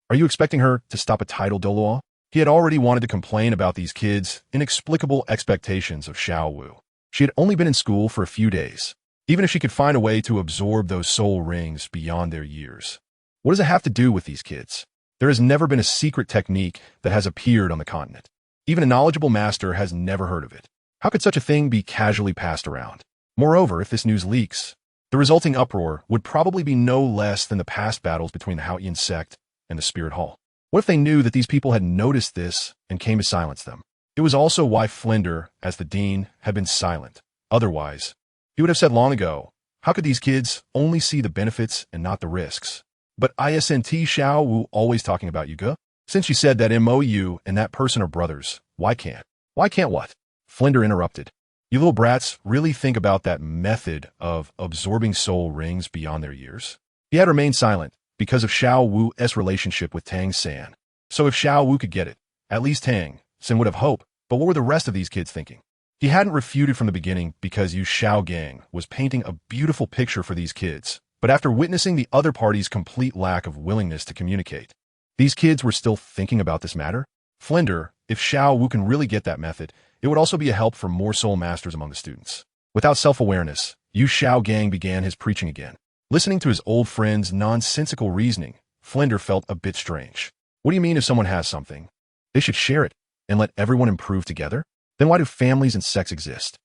Are you expecting her to stop a title Douluo? He had already wanted to complain about these kids' inexplicable expectations of Xiao Wu. She had only been in school for a few days. Even if she could find a way to absorb those soul rings beyond their years. What does it have to do with these kids? There has never been a secret technique that has appeared on the continent. Even a knowledgeable master has never heard of it. How could such a thing be casually passed around? Moreover, if this news leaks, the resulting uproar would probably be no less than the past battles between the Haoyan sect and the Spirit Hall. What if they knew that these people had noticed this and came to silence them? It was also why Flinder, as the dean, had been silent. Otherwise, he would have said long ago, how could these kids only see the benefits and not the risks? But isn't Xiao Wu always talking about Yuga? Since you said that Mou and that person are brothers, why can't? Why can't what? Flinder interrupted. You little brats really think about that method of absorbing soul rings beyond their years? He had remained silent because of Xiao Wu's relationship with Tang San. So if Xiao Wu could get it, at least Tang San would have hope. But what were the rest of these kids thinking? He hadn't refuted from the beginning because Yu Xiao Gang was painting a beautiful picture for these kids. But after witnessing the other party's complete lack of willingness to communicate, these kids were still thinking about this matter? Flinder, if Xiao Wu can really get that method, it would also be a help for more soul masters among the students. Without self-awareness, Yu Xiao Gang began his preaching again. Listening to his old friend's nonsensical reasoning, Flinder felt a bit strange. What do you mean if someone has something? They should share it and let everyone improve together? Then why do families and sects exist?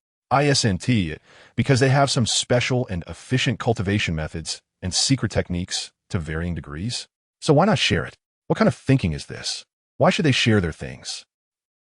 Because they have some special and efficient cultivation methods and secret techniques to varying degrees. So why not share it? What kind of thinking is this? Why should they share their things?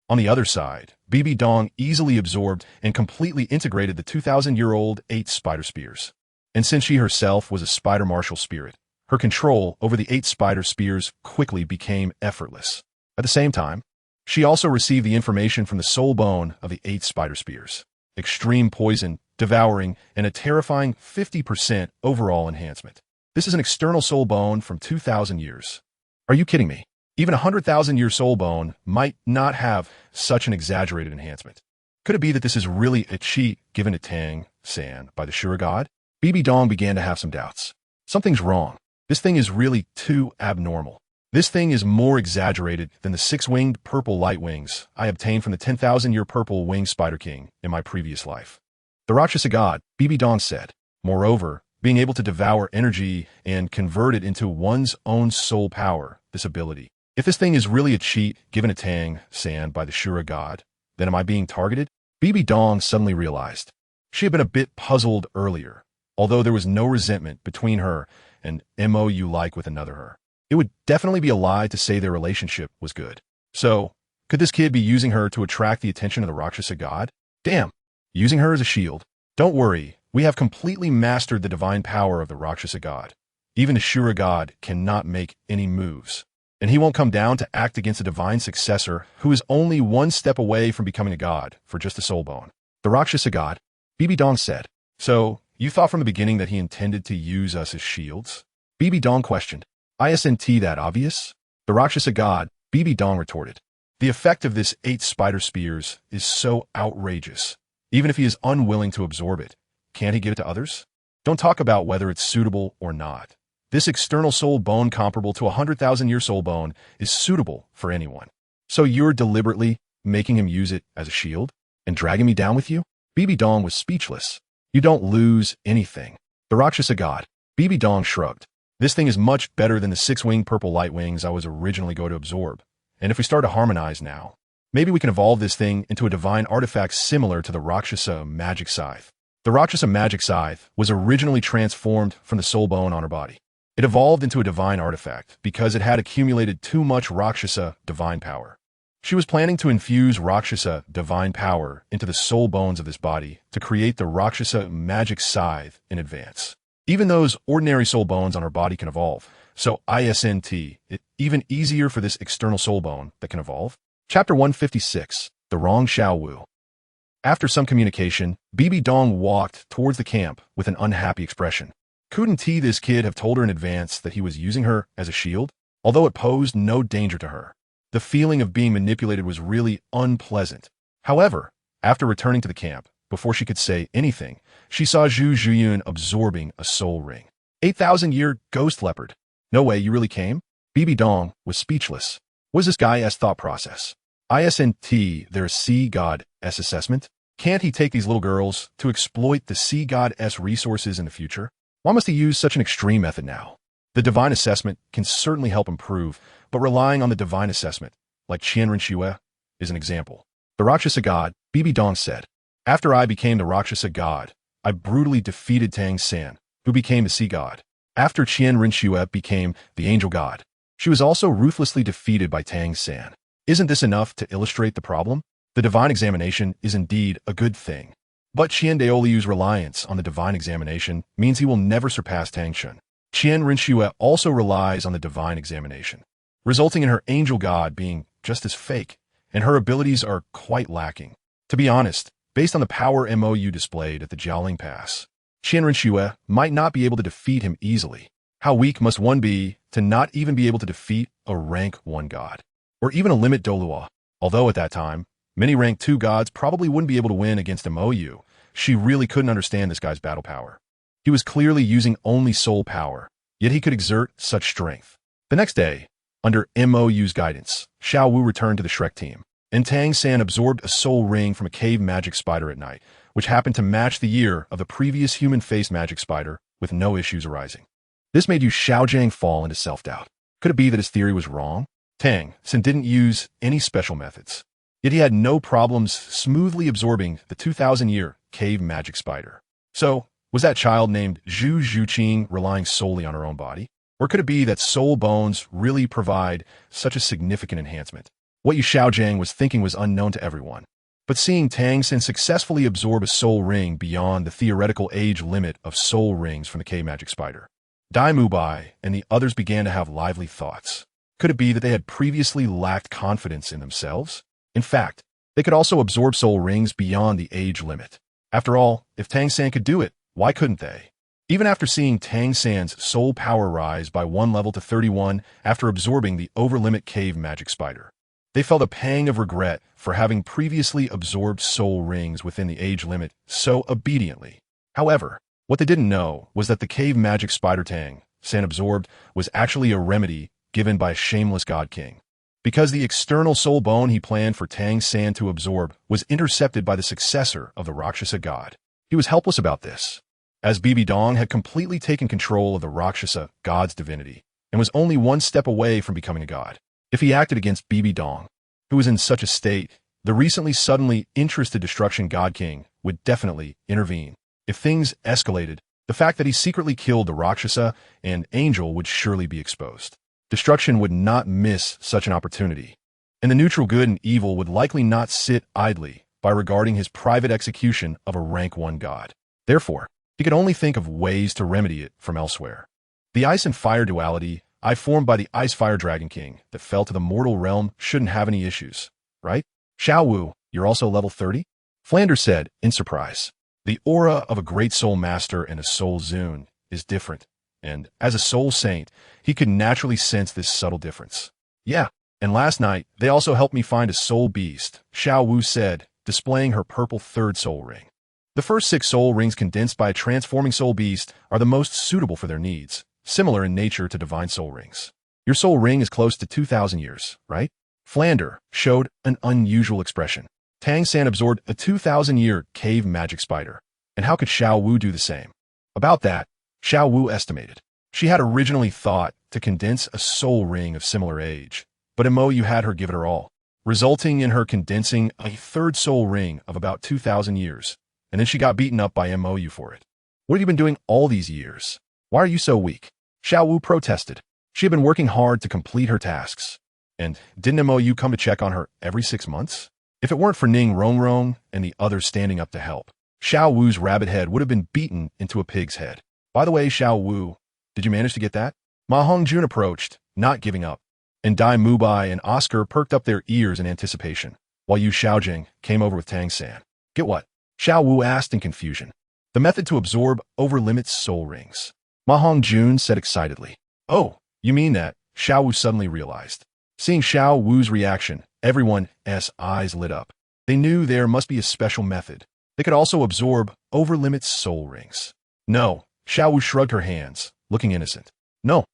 On the other side, Bibi Dong easily absorbed and completely integrated the 2,000-year-old 8 spider spears. And since she herself was a spider martial spirit, her control over the 8 spider spears quickly became effortless. At the same time, she also received the information from the soul bone of the 8 spider spears. Extreme poison, devouring, and a terrifying 50% overall enhancement. This is an external soul bone from 2,000 years. Are you kidding me? Even a 100,000-year soul bone might not have such an exaggerated enhancement. Could it be that this is really a cheat given to Tang San by the Shura god? Bibi Dong began to have some doubts. Something's wrong. This thing is really too abnormal. This thing is more exaggerated than the 6-winged purple light wings I obtained from the 10,000-year purple winged spider king in my previous life. The Rakshasa god, Bibi Dong said. Moreover, being able to devour energy and convert it into one's own soul power, this ability. If this thing is really a cheat given to Tang San by the Shura god, then am I being targeted? Bibi Dong suddenly realized. She had been a bit puzzled earlier, although there was no resentment between her and MOU like with another her. It would definitely be a lie to say their relationship was good. So, could this kid be using her to attract the attention of the Rakshasa god? Damn, using her as a shield. Don't worry, we have completely mastered the divine power of the Rakshasa god. Even the Shura god cannot make any moves. And he won't come down to act against a divine successor who is only one step away from becoming a god for just a soul bone. The Rakshasa god, Bibi Dong said. So, you thought from the beginning that he intended to use us as shields? Bibi Dong questioned. Isn't that obvious? The Rakshasa god, Bibi Dong retorted. The effect of this 8 spider spears is so outrageous. Even if he is unwilling to absorb it, can't he give it to others? Don't talk about whether it's suitable or not. This external soul bone comparable to a 100,000-year soul bone is suitable for anyone. So you're deliberately making him use it as a shield and dragging me down with you? Bibi Dong was speechless. You don't lose anything. The Rakshasa god, Bibi Dong shrugged. This thing is much better than the 6-winged purple light wings I was originally going to absorb. And if we start to harmonize now, maybe we can evolve this thing into a divine artifact similar to the Rakshasa magic scythe. The Rakshasa magic scythe was originally transformed from the soul bone on her body. It evolved into a divine artifact because it had accumulated too much Rakshasa divine power. She was planning to infuse Rakshasa divine power into the soul bones of this body to create the Rakshasa magic scythe in advance. Even those ordinary soul bones on her body can evolve, so it's even easier for this external soul bone that can evolve. Chapter 156, The Wrong Xiao Wu. After some communication, Bibi Dong walked towards the camp with an unhappy expression. Couldn't this kid have told her in advance that he was using her as a shield? Although it posed no danger to her. The feeling of being manipulated was really unpleasant. However, after returning to the camp, before she could say anything, she saw Zhu Zhuyun absorbing a soul ring. 8,000-year ghost leopard. No way, you really came? Bibi Dong was speechless. Was this guy's thought process? Their sea god's assessment? Can't he take these little girls to exploit the sea god's resources in the future? Why must he use such an extreme method now? The divine assessment can certainly help improve, but relying on the divine assessment, like Qianren Xue, is an example. The Rakshasa god, Bibi Dong said. After I became the Rakshasa god, I brutally defeated Tang San, who became the sea god. After Qianren Xue became the angel god, she was also ruthlessly defeated by Tang San. Isn't this enough to illustrate the problem? The divine examination is indeed a good thing. But Qian Daoliu's reliance on the divine examination means he will never surpass Tang Shun. Qianren Xue also relies on the divine examination, resulting in her angel god being just as fake, and her abilities are quite lacking. To be honest, based on the power MOU displayed at the Jiaoling Pass, Qianren Xue might not be able to defeat him easily. How weak must one be to not even be able to defeat a rank 1 god, or even a limit Douluo? Although at that time, many rank 2 gods probably wouldn't be able to win against MOU, she really couldn't understand this guy's battle power. He was clearly using only soul power, yet he could exert such strength. The next day, under MOU's guidance, Xiao Wu returned to the Shrek team, and Tang San absorbed a soul ring from a cave magic spider at night, which happened to match the year of the previous human-faced magic spider with no issues arising. This made Yu Xiaojiang fall into self-doubt. Could it be that his theory was wrong? Tang San didn't use any special methods, yet he had no problems smoothly absorbing the 2,000-year cave magic spider. So, was that child named Zhu Zhuqing relying solely on her own body? Or could it be that soul bones really provide such a significant enhancement? What Yu Xiaojiang was thinking was unknown to everyone. But seeing Tang San successfully absorb a soul ring beyond the theoretical age limit of soul rings from the cave magic spider, Dai Mubai and the others began to have lively thoughts. Could it be that they had previously lacked confidence in themselves? In fact, they could also absorb soul rings beyond the age limit. After all, if Tang San could do it, why couldn't they? Even after seeing Tang San's soul power rise by 1 level to 31 after absorbing the over-limit cave magic spider, they felt a pang of regret for having previously absorbed soul rings within the age limit so obediently. However, what they didn't know was that the cave magic spider Tang San absorbed was actually a remedy given by a shameless god king. Because the external soul bone he planned for Tang San to absorb was intercepted by the successor of the Rakshasa god. He was helpless about this, as Bibi Dong had completely taken control of the Rakshasa god's divinity and was only one step away from becoming a god. If he acted against Bibi Dong, who was in such a state, the recently suddenly interested destruction god king would definitely intervene. If things escalated, the fact that he secretly killed the Rakshasa and angel would surely be exposed. Destruction would not miss such an opportunity, and the neutral good and evil would likely not sit idly by regarding his private execution of a rank 1 god. Therefore, he could only think of ways to remedy it from elsewhere. The ice and fire duality I formed by the Ice-Fire Dragon King that fell to the mortal realm shouldn't have any issues, right? Xiao Wu, you're also level 30? Flanders said, in surprise. The aura of a great soul master and a soul Zune is different, and as a soul saint, he could naturally sense this subtle difference. Yeah, and last night, they also helped me find a soul beast, Xiao Wu said, displaying her purple 3rd soul ring. The first 6 soul rings condensed by a transforming soul beast are the most suitable for their needs, similar in nature to divine soul rings. Your soul ring is close to 2,000 years, right? Flander showed an unusual expression. Tang San absorbed a 2,000-year cave magic spider, and how could Xiao Wu do the same? About that, Xiao Wu estimated. She had originally thought to condense a soul ring of similar age, but MOU had her give it her all, resulting in her condensing a 3rd soul ring of about 2,000 years, and then she got beaten up by MOU for it. What have you been doing all these years? Why are you so weak? Xiao Wu protested. She had been working hard to complete her tasks. And didn't MOU come to check on her every 6 months? If it weren't for Ning Rongrong and the others standing up to help, Xiao Wu's rabbit head would have been beaten into a pig's head. By the way, Xiao Wu, did you manage to get that? Ma Hongjun approached, not giving up, and Dai Mubai and Oscar perked up their ears in anticipation, while Yu Xiaojing came over with Tang San. Get what? Xiao Wu asked in confusion. The method to absorb over-limits soul rings. Ma Hongjun said excitedly. Oh, you mean that? Xiao Wu suddenly realized. Seeing Xiao Wu's reaction, everyone's eyes lit up. They knew there must be a special method. They could also absorb over-limits soul rings. No, Xiao Wu shrugged her hands, looking innocent. No.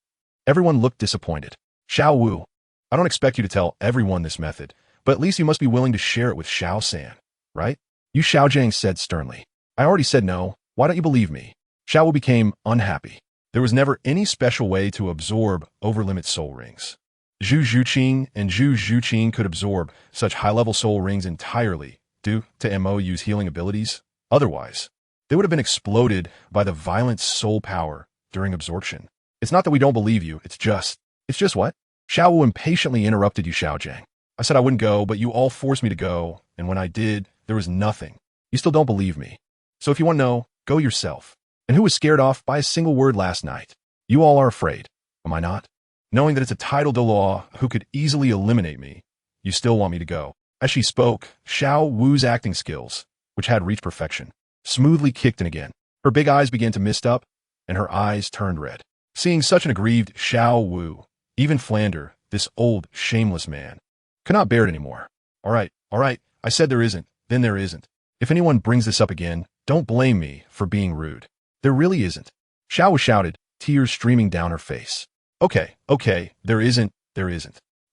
Everyone looked disappointed. Xiao Wu, I don't expect you to tell everyone this method, but at least you must be willing to share it with Xiao San, right? Yu Xiaojing said sternly. I already said no. Why don't you believe me? Xiao Wu became unhappy. There was never any special way to absorb over-limit soul rings. Zhu Zhuqing and Zhu Zhuqing could absorb such high-level soul rings entirely due to MOU's healing abilities. Otherwise, they would have been exploded by the violent soul power during absorption. It's not that we don't believe you, it's just what? Xiao Wu impatiently interrupted Yu Xiaojing. I said I wouldn't go, but you all forced me to go, and when I did, there was nothing. You still don't believe me. So if you want to know, go yourself. And who was scared off by a single word last night? You all are afraid, am I not? Knowing that it's a title de law who could easily eliminate me, you still want me to go. As she spoke, Xiao Wu's acting skills, which had reached perfection, smoothly kicked in again. Her big eyes began to mist up, and her eyes turned red. Seeing such an aggrieved Xiao Wu, even Flander, this old, shameless man, could not bear it anymore. All right, I said there isn't, then there isn't. If anyone brings this up again, don't blame me for being rude. There really isn't. Xiao Wu shouted, tears streaming down her face. Okay, there isn't.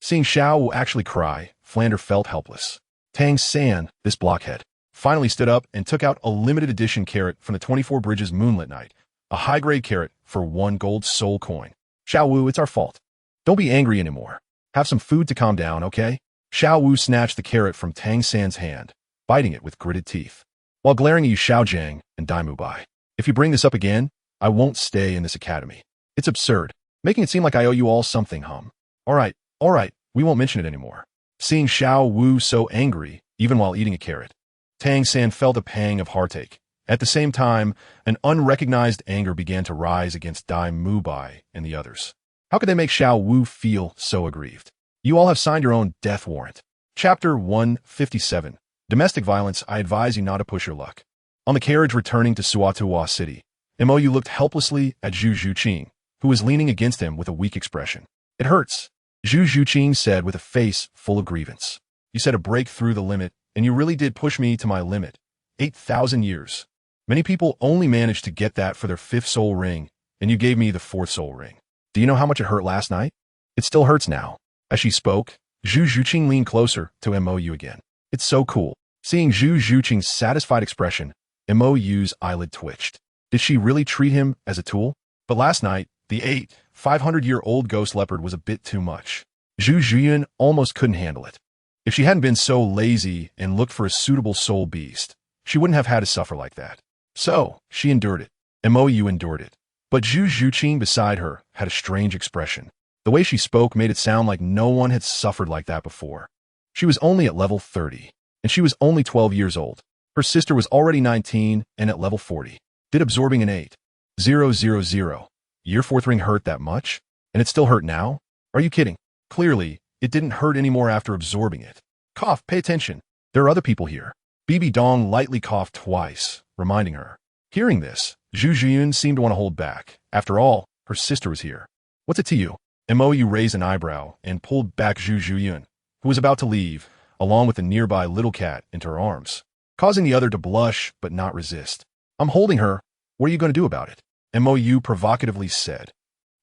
Seeing Xiao Wu actually cry, Flander felt helpless. Tang San, this blockhead, finally stood up and took out a limited edition carrot from the 24 Bridges Moonlit Night, a high-grade carrot for 1 gold soul coin. Xiao Wu, it's our fault. Don't be angry anymore. Have some food to calm down, okay? Xiao Wu snatched the carrot from Tang San's hand, biting it with gritted teeth, while glaring at Yu Xiaojing and Dai Mubai. If you bring this up again, I won't stay in this academy. It's absurd, making it seem like I owe you all something, All right, we won't mention it anymore. Seeing Xiao Wu so angry, even while eating a carrot. Tang San felt a pang of heartache. At the same time, an unrecognized anger began to rise against Dai Mubai and the others. How could they make Xiao Wu feel so aggrieved? You all have signed your own death warrant. Chapter 157. Domestic Violence. I advise you not to push your luck. On the carriage returning to Suatuwa City, Mou looked helplessly at Zhu Zhuqing, who was leaning against him with a weak expression. It hurts, Zhu Zhuqing said with a face full of grievance. You said a break through the limit, and you really did push me to my limit. 8,000 years. Many people only manage to get that for their 5th soul ring, and you gave me the 4th soul ring. Do you know how much it hurt last night? It still hurts now. As she spoke, Zhu Zhuqing leaned closer to Mou again. It's so cool. Seeing Zhu Zhuqing's satisfied expression, Mou's eyelid twitched. Did she really treat him as a tool? But last night, the 500-year-old ghost leopard was a bit too much. Zhu Zhuyan almost couldn't handle it. If she hadn't been so lazy and looked for a suitable soul beast, she wouldn't have had to suffer like that. So, she endured it. Mou endured it. But Zhu Zhuqing beside her had a strange expression. The way she spoke made it sound like no one had suffered like that before. She was only at level 30, and she was only 12 years old. Her sister was already 19 and at level 40. Did absorbing an 8,000 year 4th ring hurt that much? And it still hurt now? Are you kidding? Clearly, it didn't hurt anymore after absorbing it. Cough, pay attention. There are other people here. Bibi Dong lightly coughed twice, reminding her. Hearing this, Zhu Zhiyun seemed to want to hold back. After all, her sister was here. What's it to you? Mou raised an eyebrow and pulled back Zhu Zhiyun, who was about to leave, along with the nearby little cat, into her arms, causing the other to blush but not resist. I'm holding her. What are you going to do about it? Mou provocatively said.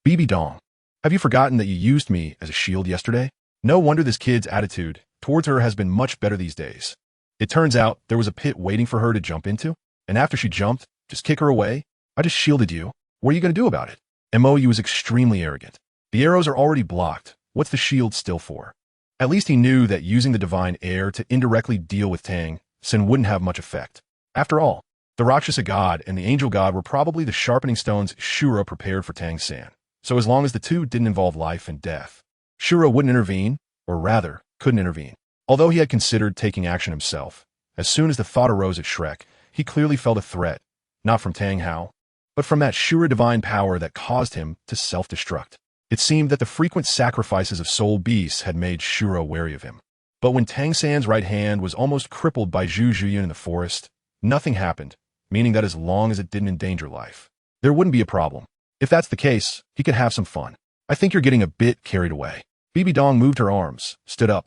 Bibi Dong, have you forgotten that you used me as a shield yesterday? No wonder this kid's attitude towards her has been much better these days. It turns out there was a pit waiting for her to jump into, and after she jumped, just kick her away. I just shielded you. What are you going to do about it? Mou was extremely arrogant. The arrows are already blocked. What's the shield still for? At least he knew that using the divine air to indirectly deal with Tang San wouldn't have much effect. After all, the Rakshasa god and the angel god were probably the sharpening stones Shura prepared for Tang San. So as long as the two didn't involve life and death, Shura wouldn't intervene, or rather, couldn't intervene. Although he had considered taking action himself, as soon as the thought arose at Shrek, he clearly felt a threat, not from Tang Hao, but from that Shura divine power that caused him to self-destruct. It seemed that the frequent sacrifices of soul beasts had made Shura wary of him. But when Tang San's right hand was almost crippled by Zhu Zhuyan in the forest, nothing happened, meaning that as long as it didn't endanger life, there wouldn't be a problem. If that's the case, he could have some fun. I think you're getting a bit carried away. Bibi Dong moved her arms, stood up,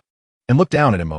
and looked down at Mou.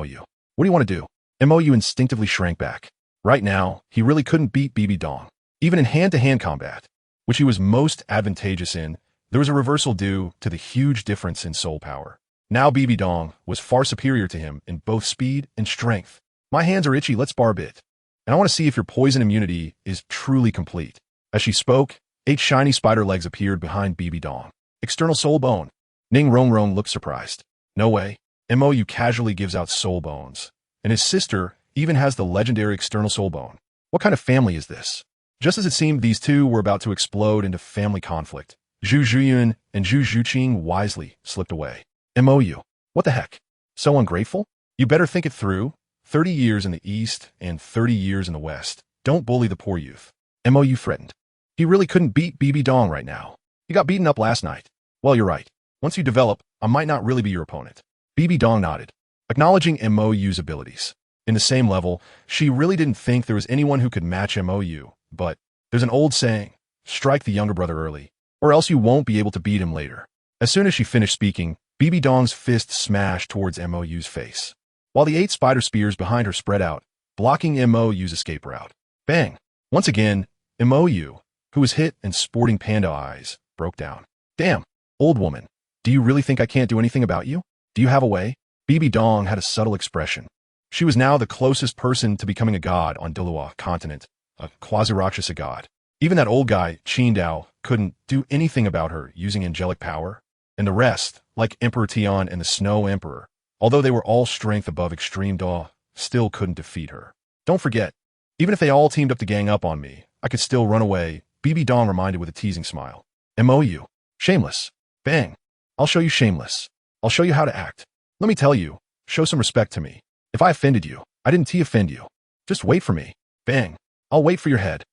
What do you want to do? Mou instinctively shrank back. Right now, he really couldn't beat Bibi Dong. Even in hand-to-hand combat, which he was most advantageous in, there was a reversal due to the huge difference in soul power. Now Bibi Dong was far superior to him in both speed and strength. My hands are itchy, let's spar a bit. And I want to see if your poison immunity is truly complete. As she spoke, 8 shiny spider legs appeared behind Bibi Dong. External soul bone. Ning Rongrong looked surprised. No way. Mou casually gives out soul bones. And his sister even has the legendary external soul bone. What kind of family is this? Just as it seemed these two were about to explode into family conflict, Zhu Zhuyan and Zhu Zhuqing wisely slipped away. Mou, what the heck? So ungrateful? You better think it through. 30 years in the east and 30 years in the west. Don't bully the poor youth. Mou threatened. He really couldn't beat Bibi Dong right now. He got beaten up last night. Well, you're right. Once you develop, I might not really be your opponent. Bibi Dong nodded, acknowledging Mou's abilities. In the same level, she really didn't think there was anyone who could match Mou, but there's an old saying, strike the younger brother early, or else you won't be able to beat him later. As soon as she finished speaking, Bibi Dong's fist smashed towards Mou's face, while the 8 spider spears behind her spread out, blocking Mou's escape route. Bang! Once again, Mou, who was hit and sporting panda eyes, broke down. Damn, old woman, do you really think I can't do anything about you? Do you have a way? Bibi Dong had a subtle expression. She was now the closest person to becoming a god on Douluo Continent, a quasi-Rakshasa god. Even that old guy, Qin Dao, couldn't do anything about her using angelic power. And the rest, like Emperor Tian and the Snow Emperor, although they were all strength above extreme Daw, still couldn't defeat her. Don't forget, even if they all teamed up to gang up on me, I could still run away, Bibi Dong reminded with a teasing smile. Mou, shameless. Bang. I'll show you shameless. I'll show you how to act. Let me tell you, show some respect to me. If I offended you, I didn't offend you. Just wait for me. Bang. I'll wait for your head.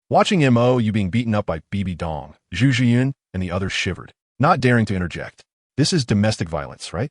Watching you being beaten up by Bibi Dong, Zhu Zhiyun, and the others shivered, not daring to interject. This is domestic violence, right?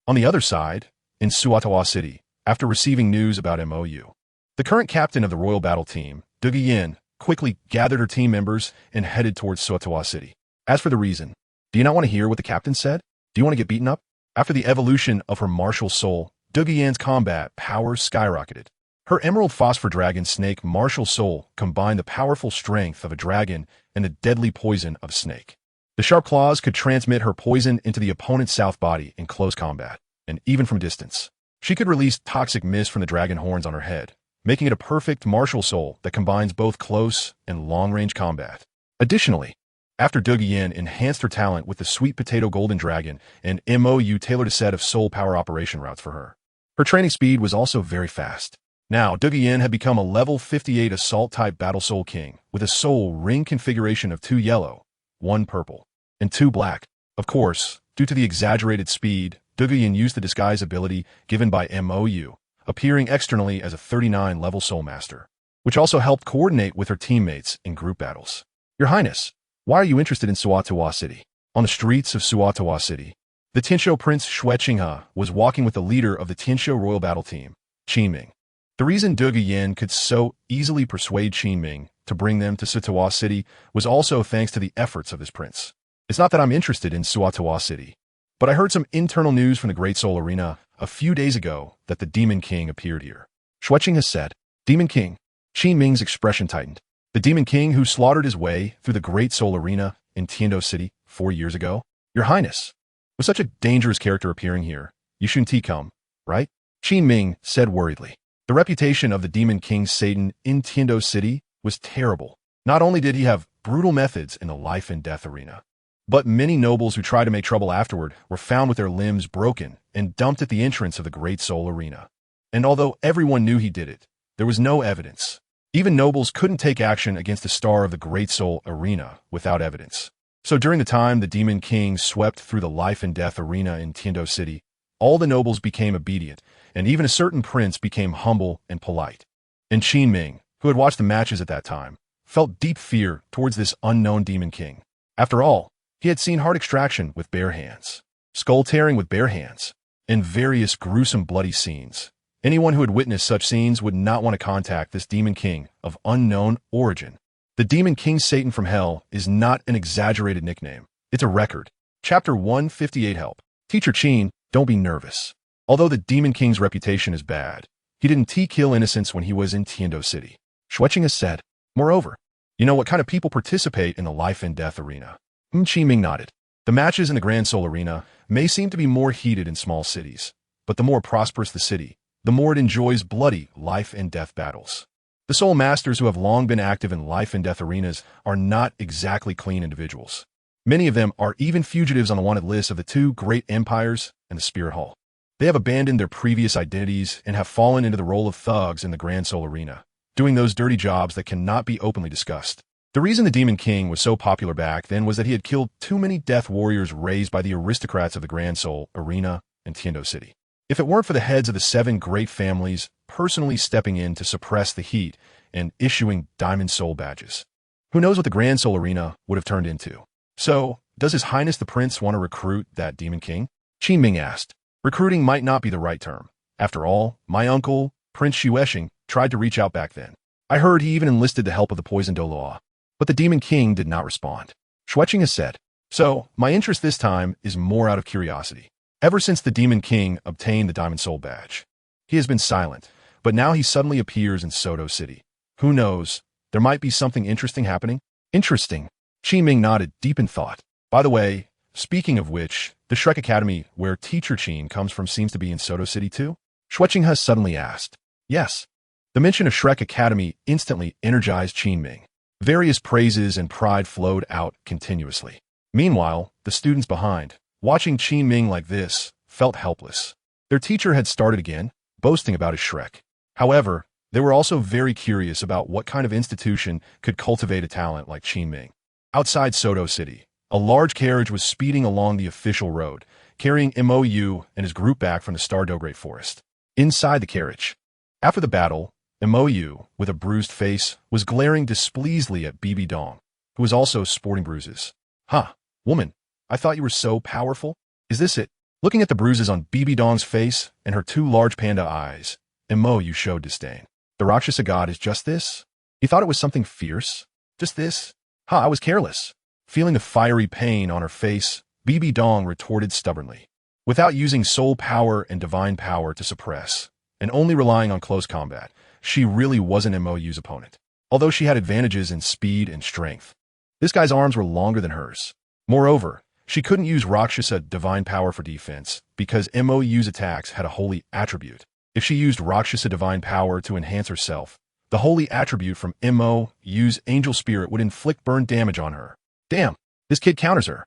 On the other side, in Suatawa City, after receiving news about MOU, the current captain of the Royal Battle Team, Dugi Yin, quickly gathered her team members and headed towards Suatawa City. As for the reason, do you not want to hear what the captain said? Do you want to get beaten up? After the evolution of her martial soul, Dugi Yin's combat power skyrocketed. Her emerald phosphor dragon snake martial soul combined the powerful strength of a dragon and the deadly poison of a snake. The sharp claws could transmit her poison into the opponent's south body in close combat, and even from distance. She could release toxic mist from the dragon horns on her head, making it a perfect martial soul that combines both close and long-range combat. Additionally, after Dugi Yin enhanced her talent with the Sweet Potato Golden Dragon and MOU tailored a set of soul power operation routes for her. Her training speed was also very fast. Now, Dugi Yin had become a level 58 Assault-type Battle Soul King with a soul ring configuration of 2 yellow, 1 purple, and 2 black. Of course, due to the exaggerated speed, Dugi Yin used the disguise ability given by MOU, appearing externally as a 39-level Soul Master, which also helped coordinate with her teammates in group battles. Your Highness, why are you interested in Suatawa City? On the streets of Suatawa City, the Tianshou Prince Xue Qinghe was walking with the leader of the Tianshou Royal Battle Team, Qin Ming. The reason Dugi Yin could so easily persuade Qin Ming to bring them to Suatawa City was also thanks to the efforts of this prince. It's not that I'm interested in Suatawa City, but I heard some internal news from the Great Soul Arena a few days ago that the Demon King appeared here. Xue Qinghe said, Demon King. Qin Ming's expression tightened. The Demon King who slaughtered his way through the Great Soul Arena in Tiando City 4 years ago? Your Highness, with such a dangerous character appearing here, you shouldn't come, right? Qin Ming said worriedly. The reputation of the Demon King Satan in Tiando City was terrible. Not only did he have brutal methods in the life and death arena, but many nobles who tried to make trouble afterward were found with their limbs broken and dumped at the entrance of the Great Soul Arena. And although everyone knew he did it, there was no evidence. Even nobles couldn't take action against the star of the Great Soul Arena without evidence. So during the time the Demon King swept through the life and death arena in Tiando City, all the nobles became obedient, and even a certain prince became humble and polite. And Qin Ming, who had watched the matches at that time, felt deep fear towards this unknown Demon King. After all, he had seen heart extraction with bare hands, skull tearing with bare hands, and various gruesome bloody scenes. Anyone who had witnessed such scenes would not want to contact this Demon King of unknown origin. The Demon King Satan from Hell is not an exaggerated nickname. It's a record. Chapter 158 Help. Teacher Qin, don't be nervous. Although the Demon King's reputation is bad, he didn't kill innocents when he was in Tiando City. Xue Qinghe said. Moreover, you know what kind of people participate in the life and death arena? Qin Ming nodded. The matches in the Grand Soul Arena may seem to be more heated in small cities, but the more prosperous the city, the more it enjoys bloody life and death battles. The Soul Masters who have long been active in life and death arenas are not exactly clean individuals. Many of them are even fugitives on the wanted list of the 2 great empires and the Spirit Hall. They have abandoned their previous identities and have fallen into the role of thugs in the Grand Soul Arena, doing those dirty jobs that cannot be openly discussed. The reason the Demon King was so popular back then was that he had killed too many death warriors raised by the aristocrats of the Grand Soul Arena and Tiando City. If it weren't for the heads of the 7 great families personally stepping in to suppress the heat and issuing Diamond Soul badges, who knows what the Grand Soul Arena would have turned into? So, does His Highness the Prince want to recruit that Demon King? Qin Ming asked. Recruiting might not be the right term. After all, my uncle, Prince Xuexing, tried to reach out back then. I heard he even enlisted the help of the poisoned Douluo. But the Demon King did not respond. Xue Qinghe said, so, my interest this time is more out of curiosity. Ever since the Demon King obtained the Diamond Soul badge, he has been silent, but now he suddenly appears in Soto City. Who knows? There might be something interesting happening? Interesting. Qin Ming nodded, deep in thought. By the way, speaking of which, the Shrek Academy, where Teacher Qin comes from, seems to be in Soto City too? Xue Qinghe suddenly asked. Yes. The mention of Shrek Academy instantly energized Qin Ming. Various praises and pride flowed out continuously. Meanwhile, the students behind, watching Qin Ming like this, felt helpless. Their teacher had started again, boasting about his Shrek. However, they were also very curious about what kind of institution could cultivate a talent like Qin Ming. Outside Soto City, a large carriage was speeding along the official road, carrying MOU and his group back from the Star Dogray Forest. Inside the carriage, After the battle, Mou, with a bruised face, was glaring displeasedly at Bibi Dong, who was also sporting bruises. Huh, woman, I thought you were so powerful. Is this it? Looking at the bruises on Bibi Dong's face and her two large panda eyes, Mou showed disdain. The Rakshasa god is just this? You thought it was something fierce? Just this? I was careless. Feeling the fiery pain on her face, Bibi Dong retorted stubbornly. Without using soul power and divine power to suppress, and only relying on close combat, she really wasn't Mou's opponent. Although she had advantages in speed and strength, this guy's arms were longer than hers. Moreover, she couldn't use Rakshasa divine power for defense because Mou's attacks had a holy attribute. If she used Rakshasa divine power to enhance herself, the holy attribute from Mou's angel spirit would inflict burn damage on her. Damn, this kid counters her.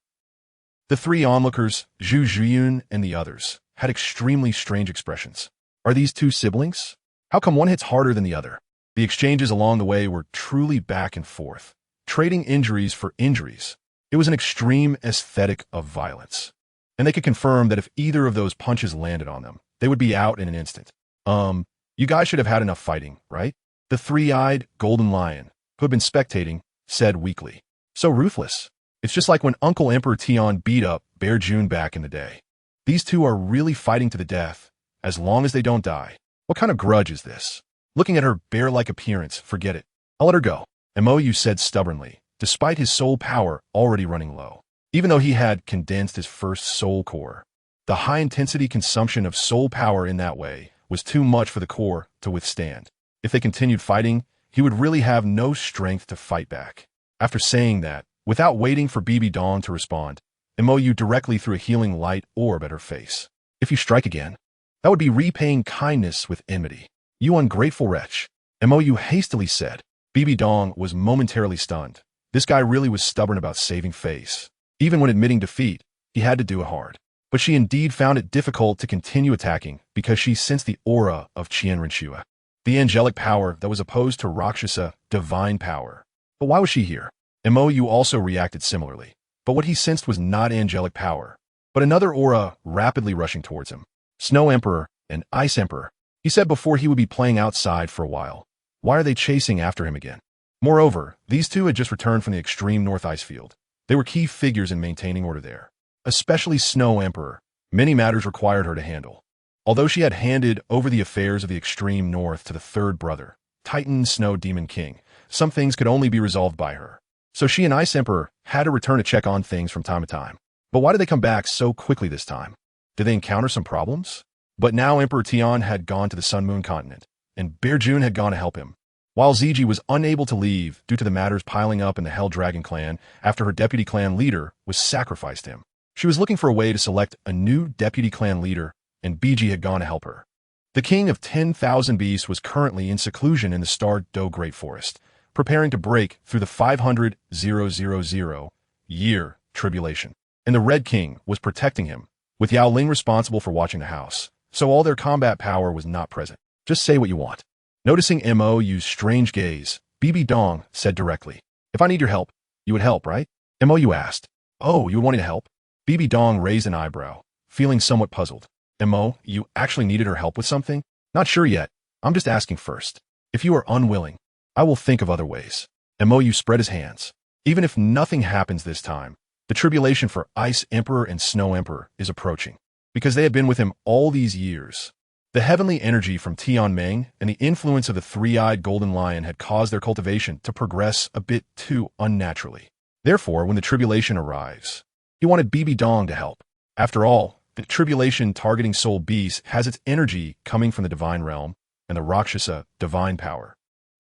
The three onlookers, Zhu Zhiyun and the others, had extremely strange expressions. Are these two siblings? How come one hits harder than the other? The exchanges along the way were truly back and forth, trading injuries for injuries. It was an extreme aesthetic of violence. And they could confirm that if either of those punches landed on them, they would be out in an instant. You guys should have had enough fighting, right? The three-eyed golden lion, who had been spectating, said weakly. So ruthless. It's just like when Uncle Emperor Tian beat up Bear Jun back in the day. These two are really fighting to the death, as long as they don't die. What kind of grudge is this? Looking at her bear-like appearance, forget it. I'll let her go. Mou said stubbornly, despite his soul power already running low. Even though he had condensed his first soul core, the high-intensity consumption of soul power in that way was too much for the core to withstand. If they continued fighting, he would really have no strength to fight back. After saying that, without waiting for Bibi Dong to respond, Mou directly threw a healing light orb at her face. If you strike again, that would be repaying kindness with enmity. You ungrateful wretch, Mou hastily said. Bibi Dong was momentarily stunned. This guy really was stubborn about saving face. Even when admitting defeat, he had to do it hard. But she indeed found it difficult to continue attacking because she sensed the aura of Qian Renshua, the angelic power that was opposed to Rakshasa divine power. But why was she here? Mou also reacted similarly. But what he sensed was not angelic power, but another aura rapidly rushing towards him. Snow Emperor and Ice Emperor. He said before he would be playing outside for a while. Why are they chasing after him again? Moreover, these two had just returned from the extreme north ice field. They were key figures in maintaining order there. Especially Snow Emperor. Many matters required her to handle. Although she had handed over the affairs of the extreme north to the third brother, Titan Snow Demon King, some things could only be resolved by her. So she and Ice Emperor had to return to check on things from time to time. But why did they come back so quickly this time? Did they encounter some problems? But now Emperor Tian had gone to the Sun Moon Continent, and Bear Jun had gone to help him. While Ziji was unable to leave due to the matters piling up in the Hell Dragon clan after her deputy clan leader was sacrificed to him. She was looking for a way to select a new deputy clan leader, and Biji had gone to help her. The king of 10,000 beasts was currently in seclusion in the Star Do Great Forest, preparing to break through the 500,000-year tribulation. And the Red King was protecting him, with Yao Ling responsible for watching the house, so all their combat power was not present. Just say what you want. Noticing Mou's strange gaze, Bibi Dong said directly, If I need your help, you would help, right? Mou asked. Oh, you would want me to help? Bibi Dong raised an eyebrow, feeling somewhat puzzled. Mou, you actually needed her help with something? Not sure yet. I'm just asking first. If you are unwilling, I will think of other ways. Mou spread his hands. Even if nothing happens this time, the tribulation for Ice Emperor and Snow Emperor is approaching, because they have been with him all these years. The heavenly energy from Tianmeng and the influence of the three-eyed golden lion had caused their cultivation to progress a bit too unnaturally. Therefore, when the tribulation arrives, he wanted Bibi Dong to help. After all, the tribulation targeting soul beast has its energy coming from the divine realm and the Rakshasa divine power.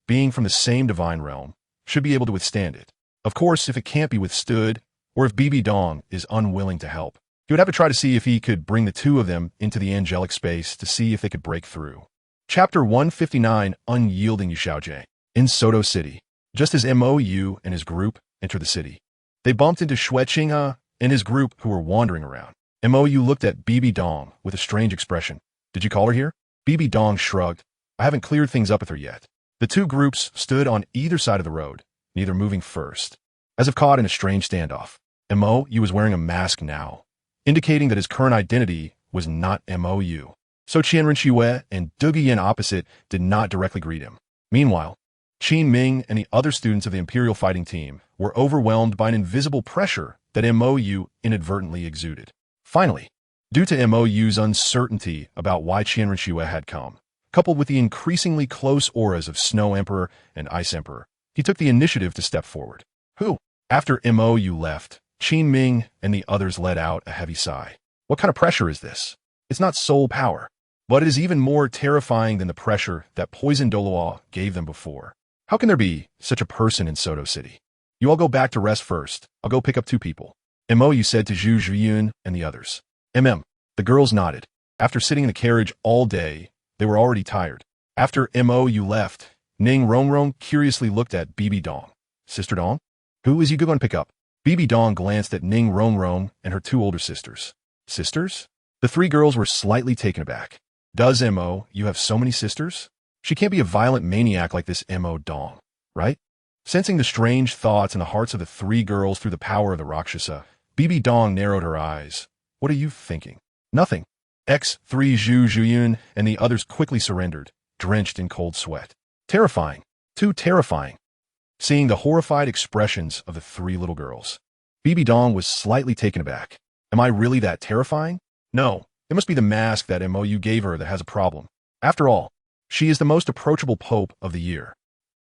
Being from the same divine realm should be able to withstand it. Of course, if it can't be withstood, or if Bibi Dong is unwilling to help, he would have to try to see if he could bring the two of them into the angelic space to see if they could break through. Chapter 159, Unyielding Xiaojie. In Soto City, just as Mou and his group entered the city, they bumped into Xue Qinghe and his group who were wandering around. Mou looked at Bibi Dong with a strange expression. Did you call her here? Bibi Dong shrugged. I haven't cleared things up with her yet. The two groups stood on either side of the road, neither moving first, as if caught in a strange standoff. Mou was wearing a mask now, indicating that his current identity was not Mou. So Qian Renxue and Duge Yin opposite did not directly greet him. Meanwhile, Qin Ming and the other students of the Imperial Fighting Team were overwhelmed by an invisible pressure that MOU inadvertently exuded. Finally, due to MOU's uncertainty about why Qian Renxue had come, coupled with the increasingly close auras of Snow Emperor and Ice Emperor, he took the initiative to step forward. Who? After MOU left, Qin Ming and the others let out a heavy sigh. What kind of pressure is this? It's not soul power, but it is even more terrifying than the pressure that Poison Douluo gave them before. How can there be such a person in Soto City? You all go back to rest first. I'll go pick up 2 people. MOU said to Zhu Zhiyun and the others. The girls nodded. After sitting in the carriage all day, they were already tired. After MOU left, Ning Rongrong curiously looked at Bibi Dong. Sister Dong? Who is you going to pick up? Bibi Dong glanced at Ning Rongrong and her 2 older sisters. Sisters? The 3 girls were slightly taken aback. Does you have so many sisters? She can't be a violent maniac like this Dong, right? Sensing the strange thoughts in the hearts of the 3 girls through the power of the Rakshasa, Bibi Dong narrowed her eyes. What are you thinking? Nothing. X3 Zhu Zhiyun and the others quickly surrendered, drenched in cold sweat. Terrifying. Too terrifying. Seeing the horrified expressions of the 3 little girls, Bibi Dong was slightly taken aback. Am I really that terrifying? No, it must be the mask that MOU gave her that has a problem. After all, she is the most approachable pope of the year.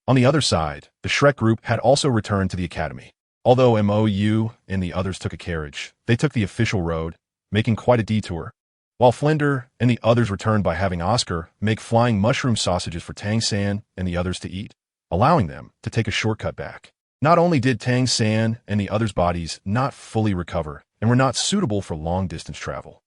On the other side, the Shrek group had also returned to the academy. Although MOU and the others took a carriage, they took the official road, making quite a detour, while Flender and the others returned by having Oscar make flying mushroom sausages for Tang San and the others to eat, allowing them to take a shortcut back. Not only did Tang San and the others' bodies not fully recover and were not suitable for long-distance travel,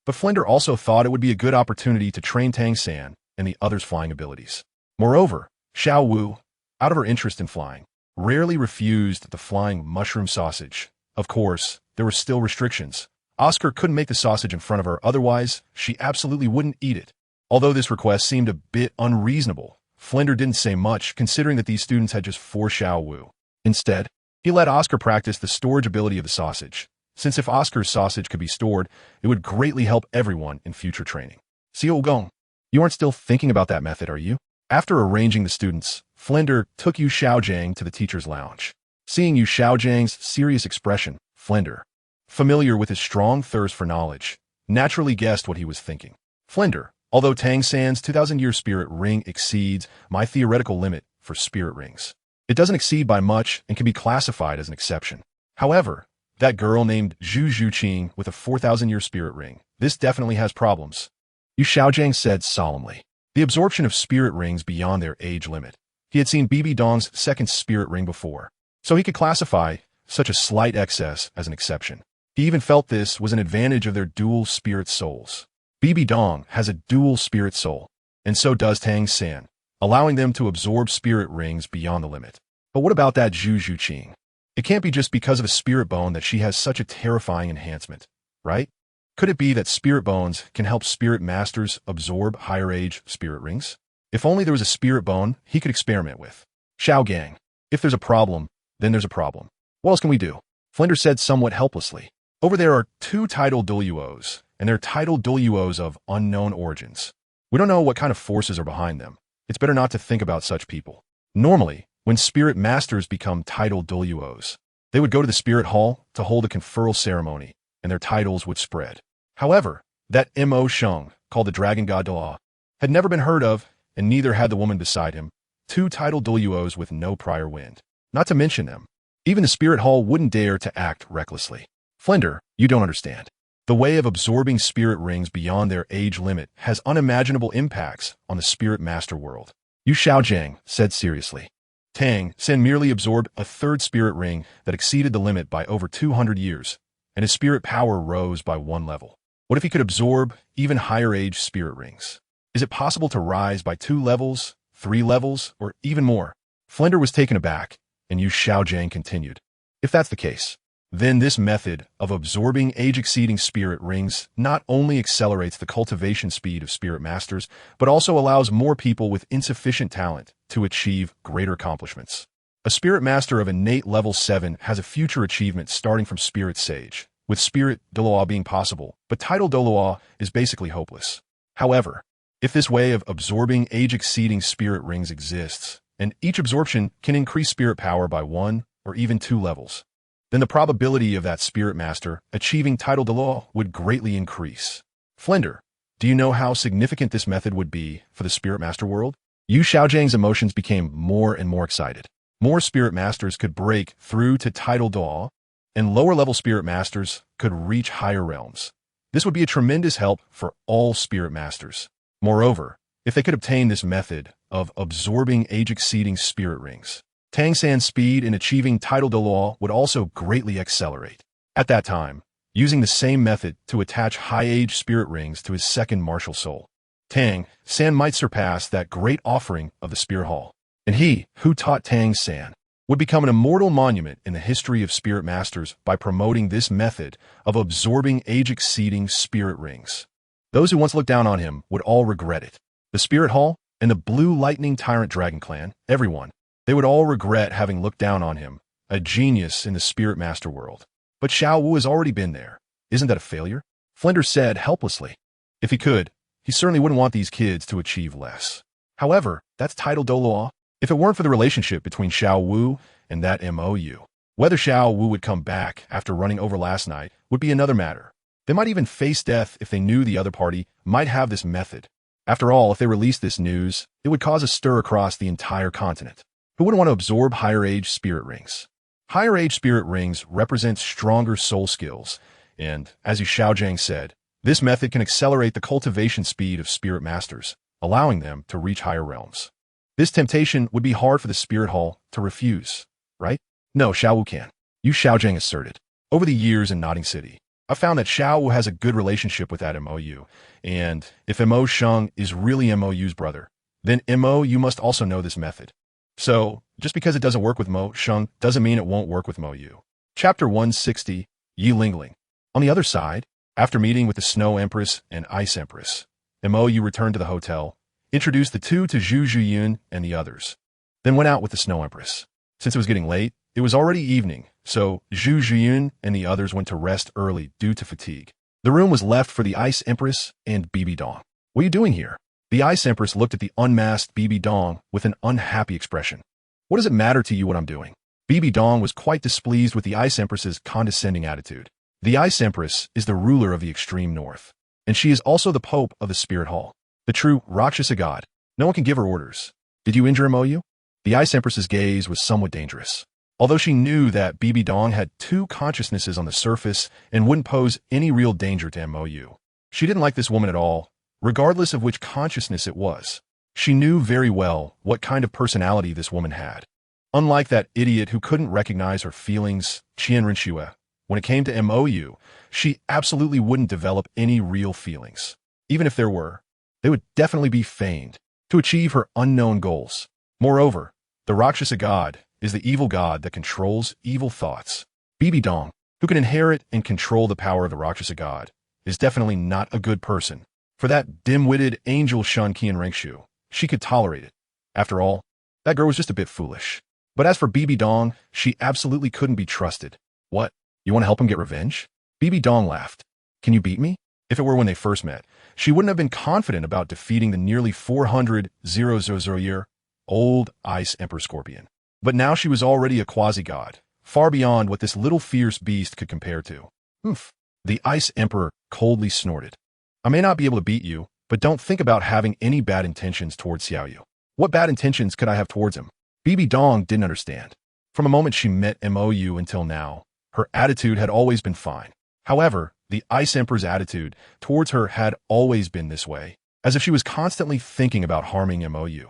but Flender also thought it would be a good opportunity to train Tang San and the others' flying abilities. Moreover, Xiao Wu, out of her interest in flying, rarely refused the flying mushroom sausage. Of course, there were still restrictions. Oscar couldn't make the sausage in front of her, otherwise she absolutely wouldn't eat it. Although this request seemed a bit unreasonable, Flender didn't say much, considering that these students had just 4 Xiao Wu. Instead, he let Oscar practice the storage ability of the sausage, since if Oscar's sausage could be stored, it would greatly help everyone in future training. Xiao Gong, you aren't still thinking about that method, are you? After arranging the students, Flender took Yu Xiaojiang to the teacher's lounge. Seeing Yu Xiaojiang's serious expression, Flender, familiar with his strong thirst for knowledge, naturally guessed what he was thinking. Flender, although Tang San's 2,000-year spirit ring exceeds my theoretical limit for spirit rings, it doesn't exceed by much and can be classified as an exception. However, that girl named Zhu Zhuqing with a 4,000-year spirit ring, this definitely has problems. Yu Xiaojiang said solemnly. The absorption of spirit rings beyond their age limit. He had seen Bibi Dong's 2nd spirit ring before, so he could classify such a slight excess as an exception. He even felt this was an advantage of their dual spirit souls. Bibi Dong has a dual spirit soul, and so does Tang San, allowing them to absorb spirit rings beyond the limit. But what about that Zhu Zhuqing? It can't be just because of a spirit bone that she has such a terrifying enhancement, right? Could it be that spirit bones can help spirit masters absorb higher age spirit rings? If only there was a spirit bone he could experiment with. Xiao Gang, if there's a problem, then there's a problem. What else can we do? Flender said somewhat helplessly. Over there are 2 titled Douluos, and they're titled Douluos of unknown origins. We don't know what kind of forces are behind them. It's better not to think about such people. Normally, when spirit masters become titled Douluos, they would go to the spirit hall to hold a conferral ceremony, and their titles would spread. However, that Mo Sheng, called the Dragon God Dalu, had never been heard of, and neither had the woman beside him, 2 titled Douluos with no prior wind. Not to mention them, even the spirit hall wouldn't dare to act recklessly. Flender, you don't understand. The way of absorbing spirit rings beyond their age limit has unimaginable impacts on the spirit master world. Yu Xiaojiang said seriously. Tang San merely absorbed a 3rd spirit ring that exceeded the limit by over 200 years, and his spirit power rose by 1 level. What if he could absorb even higher age spirit rings? Is it possible to rise by 2 levels, 3 levels, or even more? Flender was taken aback, and Yu Xiaojiang continued. If that's the case, then this method of absorbing age-exceeding spirit rings not only accelerates the cultivation speed of spirit masters, but also allows more people with insufficient talent to achieve greater accomplishments. A spirit master of innate level 7 has a future achievement starting from Spirit Sage, with Spirit Douluo being possible, but title Douluo is basically hopeless. However, if this way of absorbing age-exceeding spirit rings exists, and each absorption can increase spirit power by 1 or even 2 levels, then the probability of that spirit master achieving title Dalu would greatly increase. Flender, do you know how significant this method would be for the spirit master world? Yu Xiaozhang's emotions became more and more excited. More spirit masters could break through to title Dalu, and lower-level spirit masters could reach higher realms. This would be a tremendous help for all spirit masters. Moreover, if they could obtain this method of absorbing age-exceeding spirit rings, Tang San's speed in achieving title Dalu would also greatly accelerate. At that time, using the same method to attach high-age spirit rings to his second martial soul, Tang San might surpass that great offering of the Spirit Hall. And he, who taught Tang San, would become an immortal monument in the history of spirit masters by promoting this method of absorbing age-exceeding spirit rings. Those who once looked down on him would all regret it. The Spirit Hall and the Blue Lightning Tyrant Dragon Clan, everyone, they would all regret having looked down on him, a genius in the spirit master world. But Xiao Wu has already been there. Isn't that a failure? Flender said helplessly. If he could, he certainly wouldn't want these kids to achieve less. However, that's title Dalu. If it weren't for the relationship between Xiao Wu and that MOU, whether Xiao Wu would come back after running over last night would be another matter. They might even face death if they knew the other party might have this method. After all, if they released this news, it would cause a stir across the entire continent. Who wouldn't want to absorb higher-age spirit rings? Higher-age spirit rings represent stronger soul skills, and, as Yu Xiaozhang said, this method can accelerate the cultivation speed of spirit masters, allowing them to reach higher realms. This temptation would be hard for the Spirit Hall to refuse, right? No, Xiao Wu can. Yu Xiaozhang asserted. Over the years in Nodding City, I found that Xiao Wu has a good relationship with that MOU, and if Mo Sheng is really MOU's brother, then MOU must also know this method. So, just because it doesn't work with Mo Sheng doesn't mean it won't work with Mo Yu. Chapter 160, Yi Lingling. On the other side, after meeting with the Snow Empress and Ice Empress, MOU returned to the hotel, introduced the two to Zhu Zhuyun and the others, then went out with the Snow Empress. Since it was getting late, it was already evening, so Zhu Zhuyun and the others went to rest early due to fatigue. The room was left for the Ice Empress and Bibi Dong. What are you doing here? The Ice Empress looked at the unmasked Bibi Dong with an unhappy expression. What does it matter to you what I'm doing? Bibi Dong was quite displeased with the Ice Empress's condescending attitude. The Ice Empress is the ruler of the extreme north, and she is also the Pope of the Spirit Hall, the true Rakshasa god. No one can give her orders. Did you injure MOU? The Ice Empress's gaze was somewhat dangerous. Although she knew that Bibi Dong had two consciousnesses on the surface and wouldn't pose any real danger to MOU, she didn't like this woman at all, regardless of which consciousness it was. She knew very well what kind of personality this woman had. Unlike that idiot who couldn't recognize her feelings, Qian Rinxue, when it came to MOU, she absolutely wouldn't develop any real feelings. Even if there were, they would definitely be feigned to achieve her unknown goals. Moreover, the Rakshasa god is the evil god that controls evil thoughts. Bibi Dong, who can inherit and control the power of the Rakshasa god, is definitely not a good person. For that dim-witted angel Shan Qian Rengshu, she could tolerate it. After all, that girl was just a bit foolish. But as for Bibi Dong, she absolutely couldn't be trusted. What? You want to help him get revenge? Bibi Dong laughed. Can you beat me? If it were when they first met, she wouldn't have been confident about defeating the nearly 400,000-year-old Ice Emperor Scorpion. But now she was already a quasi-god, far beyond what this little fierce beast could compare to. Oof. The Ice Emperor coldly snorted. I may not be able to beat you, but don't think about having any bad intentions towards Xiaoyu. What bad intentions could I have towards him? Bibi Dong didn't understand. From the moment she met MOU until now, her attitude had always been fine. However, the Ice Emperor's attitude towards her had always been this way, as if she was constantly thinking about harming MOU.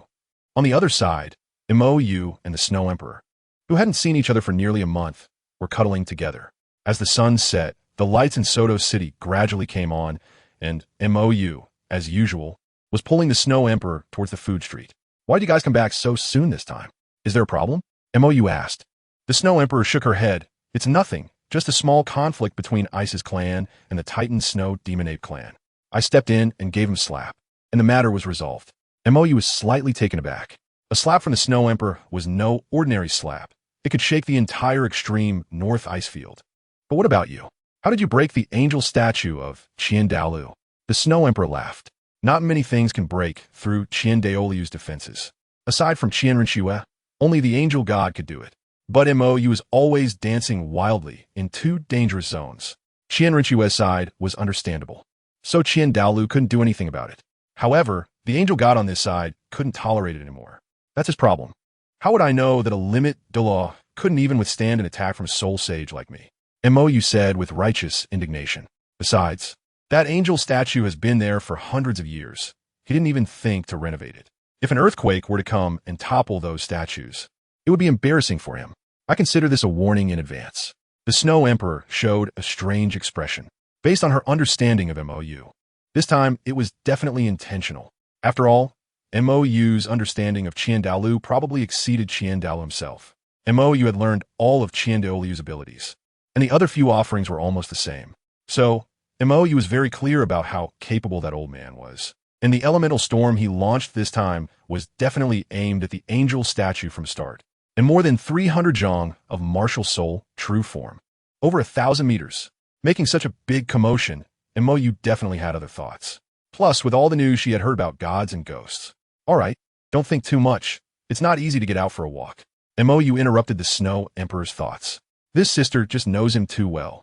On the other side, MOU and the Snow Emperor, who hadn't seen each other for nearly a month, were cuddling together. As the sun set, the lights in Soto City gradually came on, and MOU, as usual, was pulling the Snow Emperor towards the food street. Why did you guys come back so soon this time? Is there a problem? MOU asked. The Snow Emperor shook her head. It's nothing, just a small conflict between Ice's clan and the Titan Snow Demon Ape clan. I stepped in and gave him a slap, and the matter was resolved. MOU was slightly taken aback. A slap from the Snow Emperor was no ordinary slap. It could shake the entire extreme North Ice Field. But what about you? How did you break the angel statue of Qian Dalu? The Snow Emperor laughed. Not many things can break through Qian Daoliu's defenses. Aside from Qian Renshue, only the angel god could do it. But Mou is always dancing wildly in two dangerous zones. Qian Renshue's side was understandable, so Qian Dalu couldn't do anything about it. However, the angel god on this side couldn't tolerate it anymore. That's his problem. How would I know that a limit Douluo couldn't even withstand an attack from a soul sage like me? Mou said with righteous indignation. Besides, that angel statue has been there for hundreds of years. He didn't even think to renovate it. If an earthquake were to come and topple those statues, it would be embarrassing for him. I consider this a warning in advance. The Snow Emperor showed a strange expression, based on her understanding of Mou. This time, it was definitely intentional. After all, Mou's understanding of Qian Dalu probably exceeded Qian Dalu himself. Mou had learned all of Qian Daolu's abilities, and the other few offerings were almost the same. So, Mou was very clear about how capable that old man was. And the elemental storm he launched this time was definitely aimed at the angel statue from start. And more than 300 zhong of martial soul, true form. Over 1,000 meters. Making such a big commotion, Mou definitely had other thoughts. Plus, with all the news she had heard about gods and ghosts. Alright, don't think too much. It's not easy to get out for a walk. Mou interrupted the Snow Emperor's thoughts. This sister just knows him too well.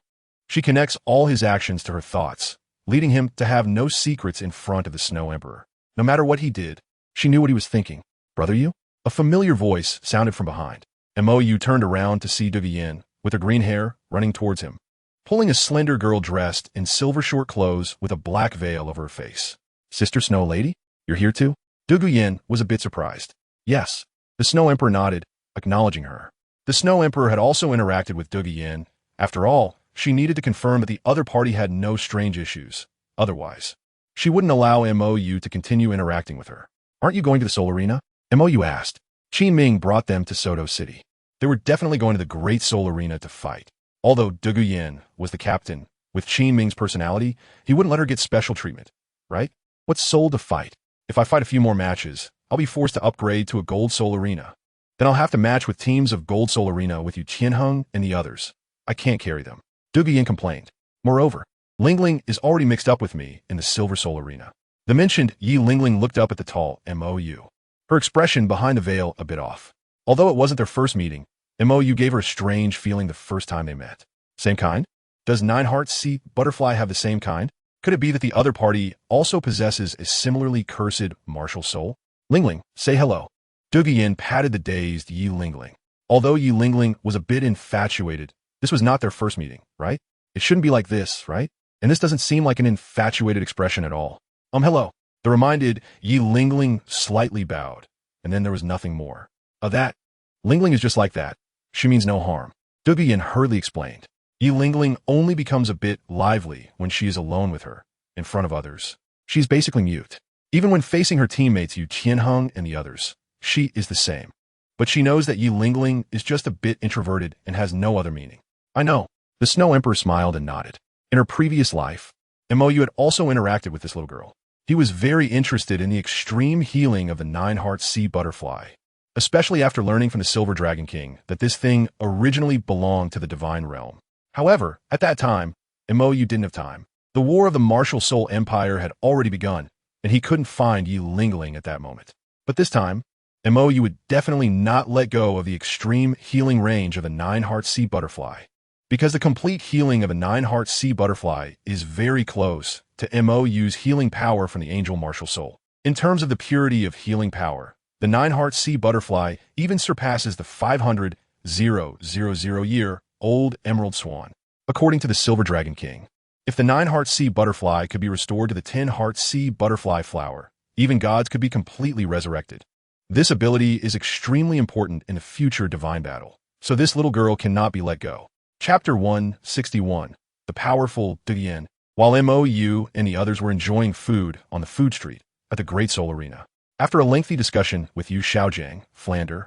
She connects all his actions to her thoughts, leading him to have no secrets in front of the Snow Emperor. No matter what he did, she knew what he was thinking. Brother you? A familiar voice sounded from behind. Mou turned around to see Duguyen, with her green hair, running towards him, pulling a slender girl dressed in silver short clothes with a black veil over her face. Sister Snow Lady? You're here too? Duguyen was a bit surprised. Yes. The Snow Emperor nodded, acknowledging her. The Snow Emperor had also interacted with Duguyen. After all, she needed to confirm that the other party had no strange issues. Otherwise, she wouldn't allow Mou to continue interacting with her. Aren't you going to the Soul Arena? Mou asked. Qin Ming brought them to Soto City. They were definitely going to the Great Soul Arena to fight. Although Duguyen was the captain, with Qin Ming's personality, he wouldn't let her get special treatment. Right? What's soul to fight? If I fight a few more matches, I'll be forced to upgrade to a Gold Soul Arena. Then I'll have to match with teams of Gold Soul Arena with Yu Tianheng and the others. I can't carry them. Duguyen complained. Moreover, Lingling is already mixed up with me in the Silver Soul Arena. The mentioned Yi Lingling looked up at the tall Mou. Her expression behind the veil a bit off. Although it wasn't their first meeting, Mou gave her a strange feeling the first time they met. Same kind? Does Nine Hearts Sea Butterfly have the same kind? Could it be that the other party also possesses a similarly cursed martial soul? Lingling, say hello. Duguyen patted the dazed Yi Lingling. Although Yi Lingling was a bit infatuated, this was not their first meeting, right? It shouldn't be like this, right? And this doesn't seem like an infatuated expression at all. Hello. The reminded Yi Lingling slightly bowed, and then there was nothing more. That. Lingling is just like that. She means no harm. Duguyen hurriedly explained. Yi Lingling only becomes a bit lively when she is alone with her, in front of others. She's basically mute. Even when facing her teammates Yu Tianheng and the others, she is the same. But she knows that Yi Lingling is just a bit introverted and has no other meaning. I know. The Snow Emperor smiled and nodded. In her previous life, Mou had also interacted with this little girl. He was very interested in the extreme healing of the Nine Hearts Sea Butterfly, especially after learning from the Silver Dragon King that this thing originally belonged to the Divine Realm. However, at that time, Mou didn't have time. The War of the Martial Soul Empire had already begun, and he couldn't find Yi Lingling at that moment. But this time, Mou would definitely not let go of the extreme healing range of the Nine Hearts Sea Butterfly, because the complete healing of a Nine Hearts Sea Butterfly is very close to Mou's healing power from the Angel Martial Soul. In terms of the purity of healing power, the Nine Hearts Sea Butterfly even surpasses the 500,000-year-old Emerald Swan, according to the Silver Dragon King. If the Nine Hearts Sea Butterfly could be restored to the 10 Hearts Sea Butterfly flower, even gods could be completely resurrected. This ability is extremely important in the future divine battle, so this little girl cannot be let go. Chapter 161. The Powerful Duguyen. While Mou and the others were enjoying food on the food street at the Great Soul Arena, after a lengthy discussion with Yu Xiaojiang, Flander,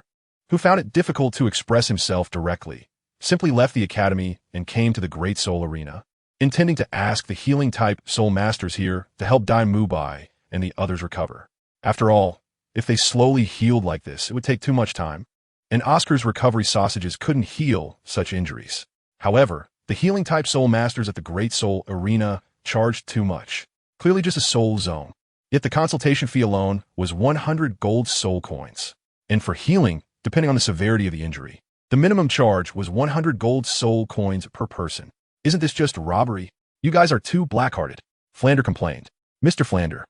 who found it difficult to express himself directly, simply left the academy and came to the Great Soul Arena, intending to ask the healing-type soul masters here to help Dai Mubai and the others recover. After all, if they slowly healed like this, it would take too much time, and Oscar's recovery sausages couldn't heal such injuries. However, the healing-type soul masters at the Great Soul Arena charged too much. Clearly just a soul zone. Yet the consultation fee alone was 100 gold soul coins. And for healing, depending on the severity of the injury, the minimum charge was 100 gold soul coins per person. Isn't this just robbery? You guys are too black-hearted, Flander complained. Mr. Flander,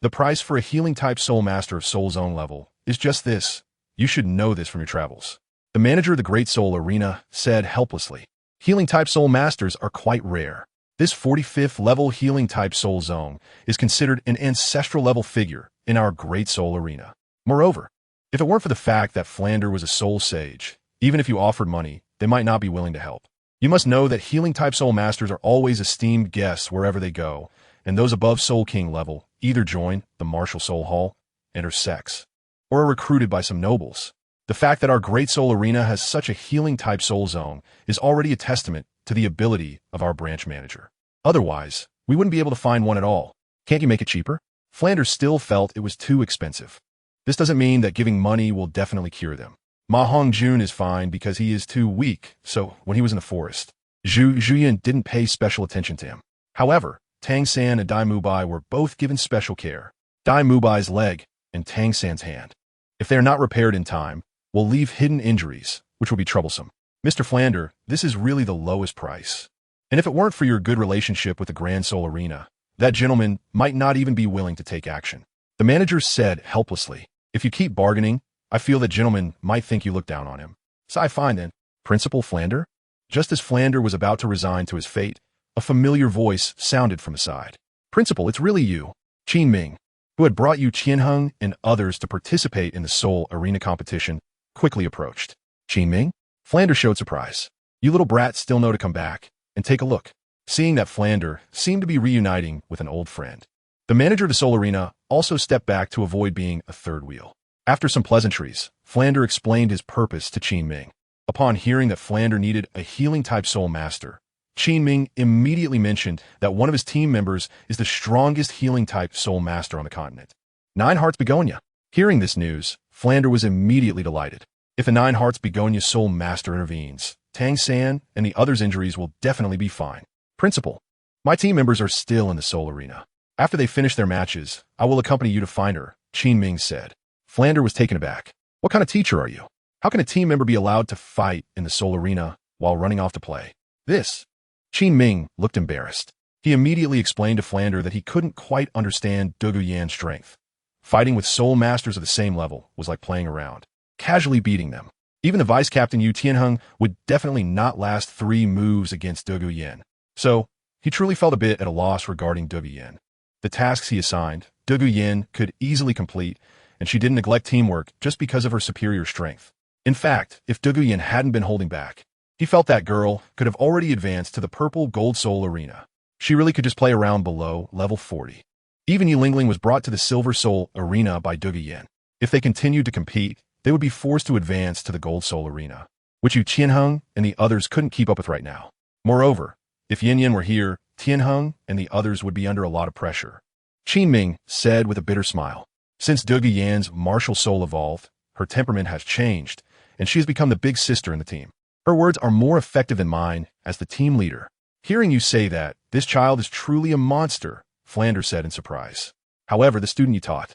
the price for a healing-type soul master of soul zone level is just this. You should know this from your travels. The manager of the Great Soul Arena said helplessly. Healing-type soul masters are quite rare. This 45th level healing-type soul zone is considered an ancestral-level figure in our Great Soul Arena. Moreover, if it weren't for the fact that Flander was a soul sage, even if you offered money, they might not be willing to help. You must know that healing-type soul masters are always esteemed guests wherever they go, and those above Soul King level either join the Martial Soul Hall, enter sex, or are recruited by some nobles. The fact that our Great Soul Arena has such a healing-type soul zone is already a testament to the ability of our branch manager. Otherwise, we wouldn't be able to find one at all. Can't you make it cheaper? Flanders still felt it was too expensive. This doesn't mean that giving money will definitely cure them. Ma Hongjun is fine because he is too weak, so when he was in the forest, Zhuyin didn't pay special attention to him. However, Tang San and Dai Mubai were both given special care. Dai Mubai's leg and Tang San's hand, if they are not repaired in time, will leave hidden injuries, which will be troublesome. Mr. Flander, this is really the lowest price. And if it weren't for your good relationship with the Grand Soul Arena, that gentleman might not even be willing to take action. The manager said helplessly, if you keep bargaining, I feel that gentleman might think you look down on him. So I find then, Principal Flander? Just as Flander was about to resign to his fate, a familiar voice sounded from the side. Principal, it's really you, Qin Ming, who had brought you Qianheng and others to participate in the Soul Arena competition, quickly approached. Qin Ming? Flander showed surprise. You little brats still know to come back and take a look. Seeing that Flander seemed to be reuniting with an old friend, the manager of the Soul Arena also stepped back to avoid being a third wheel. After some pleasantries, Flander explained his purpose to Qin Ming. Upon hearing that Flander needed a healing-type soul master, Qin Ming immediately mentioned that one of his team members is the strongest healing-type soul master on the continent. Nine Hearts Begonia. Hearing this news, Flander was immediately delighted. If the Nine Hearts Begonia soul master intervenes, Tang San and the others' injuries will definitely be fine. Principal, my team members are still in the Soul Arena. After they finish their matches, I will accompany you to find her, Qin Ming said. Flander was taken aback. What kind of teacher are you? How can a team member be allowed to fight in the Soul Arena while running off to play? This. Qin Ming looked embarrassed. He immediately explained to Flander that he couldn't quite understand Douluo Yan's strength. Fighting with soul masters of the same level was like playing around, casually beating them. Even the vice captain Yu Tianheng would definitely not last 3 moves against Douluo Yan. So, he truly felt a bit at a loss regarding Douluo Yan. The tasks he assigned, Douluo Yan could easily complete, and she didn't neglect teamwork just because of her superior strength. In fact, if Douluo Yan hadn't been holding back, he felt that girl could have already advanced to the Purple Gold Soul Arena. She really could just play around below level 40. Even Yulingling was brought to the Silver Soul Arena by Douluo Yan. If they continued to compete, they would be forced to advance to the Gold Soul Arena, which Yu Tianheng and the others couldn't keep up with right now. Moreover, if Yin Yin were here, Tianheng and the others would be under a lot of pressure. Qin Ming said with a bitter smile. Since Douluo Yan's martial soul evolved, her temperament has changed, and she has become the big sister in the team. Her words are more effective than mine as the team leader. Hearing you say that, this child is truly a monster, Flander said in surprise. However, the student you taught.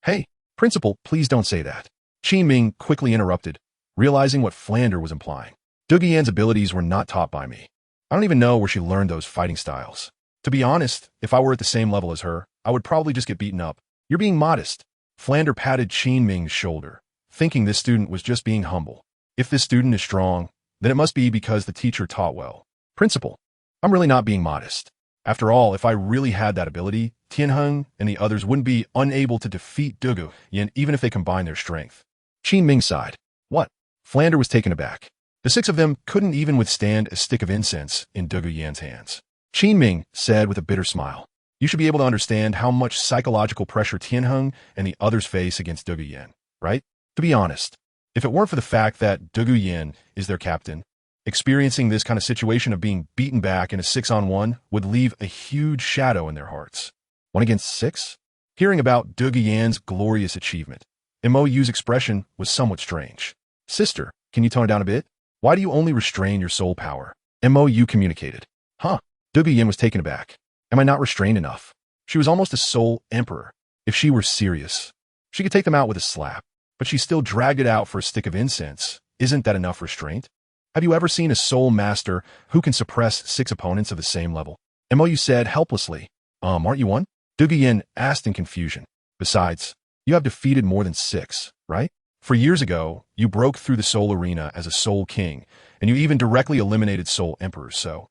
Hey, Principal, please don't say that. Qin Ming quickly interrupted, realizing what Flander was implying. Douluo Yan's abilities were not taught by me. I don't even know where she learned those fighting styles. To be honest, if I were at the same level as her, I would probably just get beaten up. You're being modest. Flander patted Qin Ming's shoulder, thinking this student was just being humble. If this student is strong, then it must be because the teacher taught well. Principal, I'm really not being modest. After all, if I really had that ability, Tianheng and the others wouldn't be unable to defeat Douluo Yan even if they combine their strength. Qin Ming sighed. What? Flander was taken aback. The 6 of them couldn't even withstand a stick of incense in Douluo Yan's hands. Qin Ming said with a bitter smile. You should be able to understand how much psychological pressure Tianheng and the others face against Douluo Yan, right? To be honest, if it weren't for the fact that Douluo Yan is their captain, experiencing this kind of situation of being beaten back in a 6-on-1 would leave a huge shadow in their hearts. 1 against 6? Hearing about Douluo Yan's glorious achievement, MOU's expression was somewhat strange. Sister, can you tone it down a bit? Why do you only restrain your soul power? MOU communicated. Huh? Douluo Yan was taken aback. Am I not restrained enough? She was almost a soul emperor. If she were serious, she could take them out with a slap, but she still dragged it out for a stick of incense. Isn't that enough restraint? Have you ever seen a soul master who can suppress 6 opponents of the same level? Mou said helplessly. Aren't you one? Duguyen asked in confusion. Besides, you have defeated more than 6, right? For years ago, you broke through the soul arena as a soul king, and you even directly eliminated soul emperors, so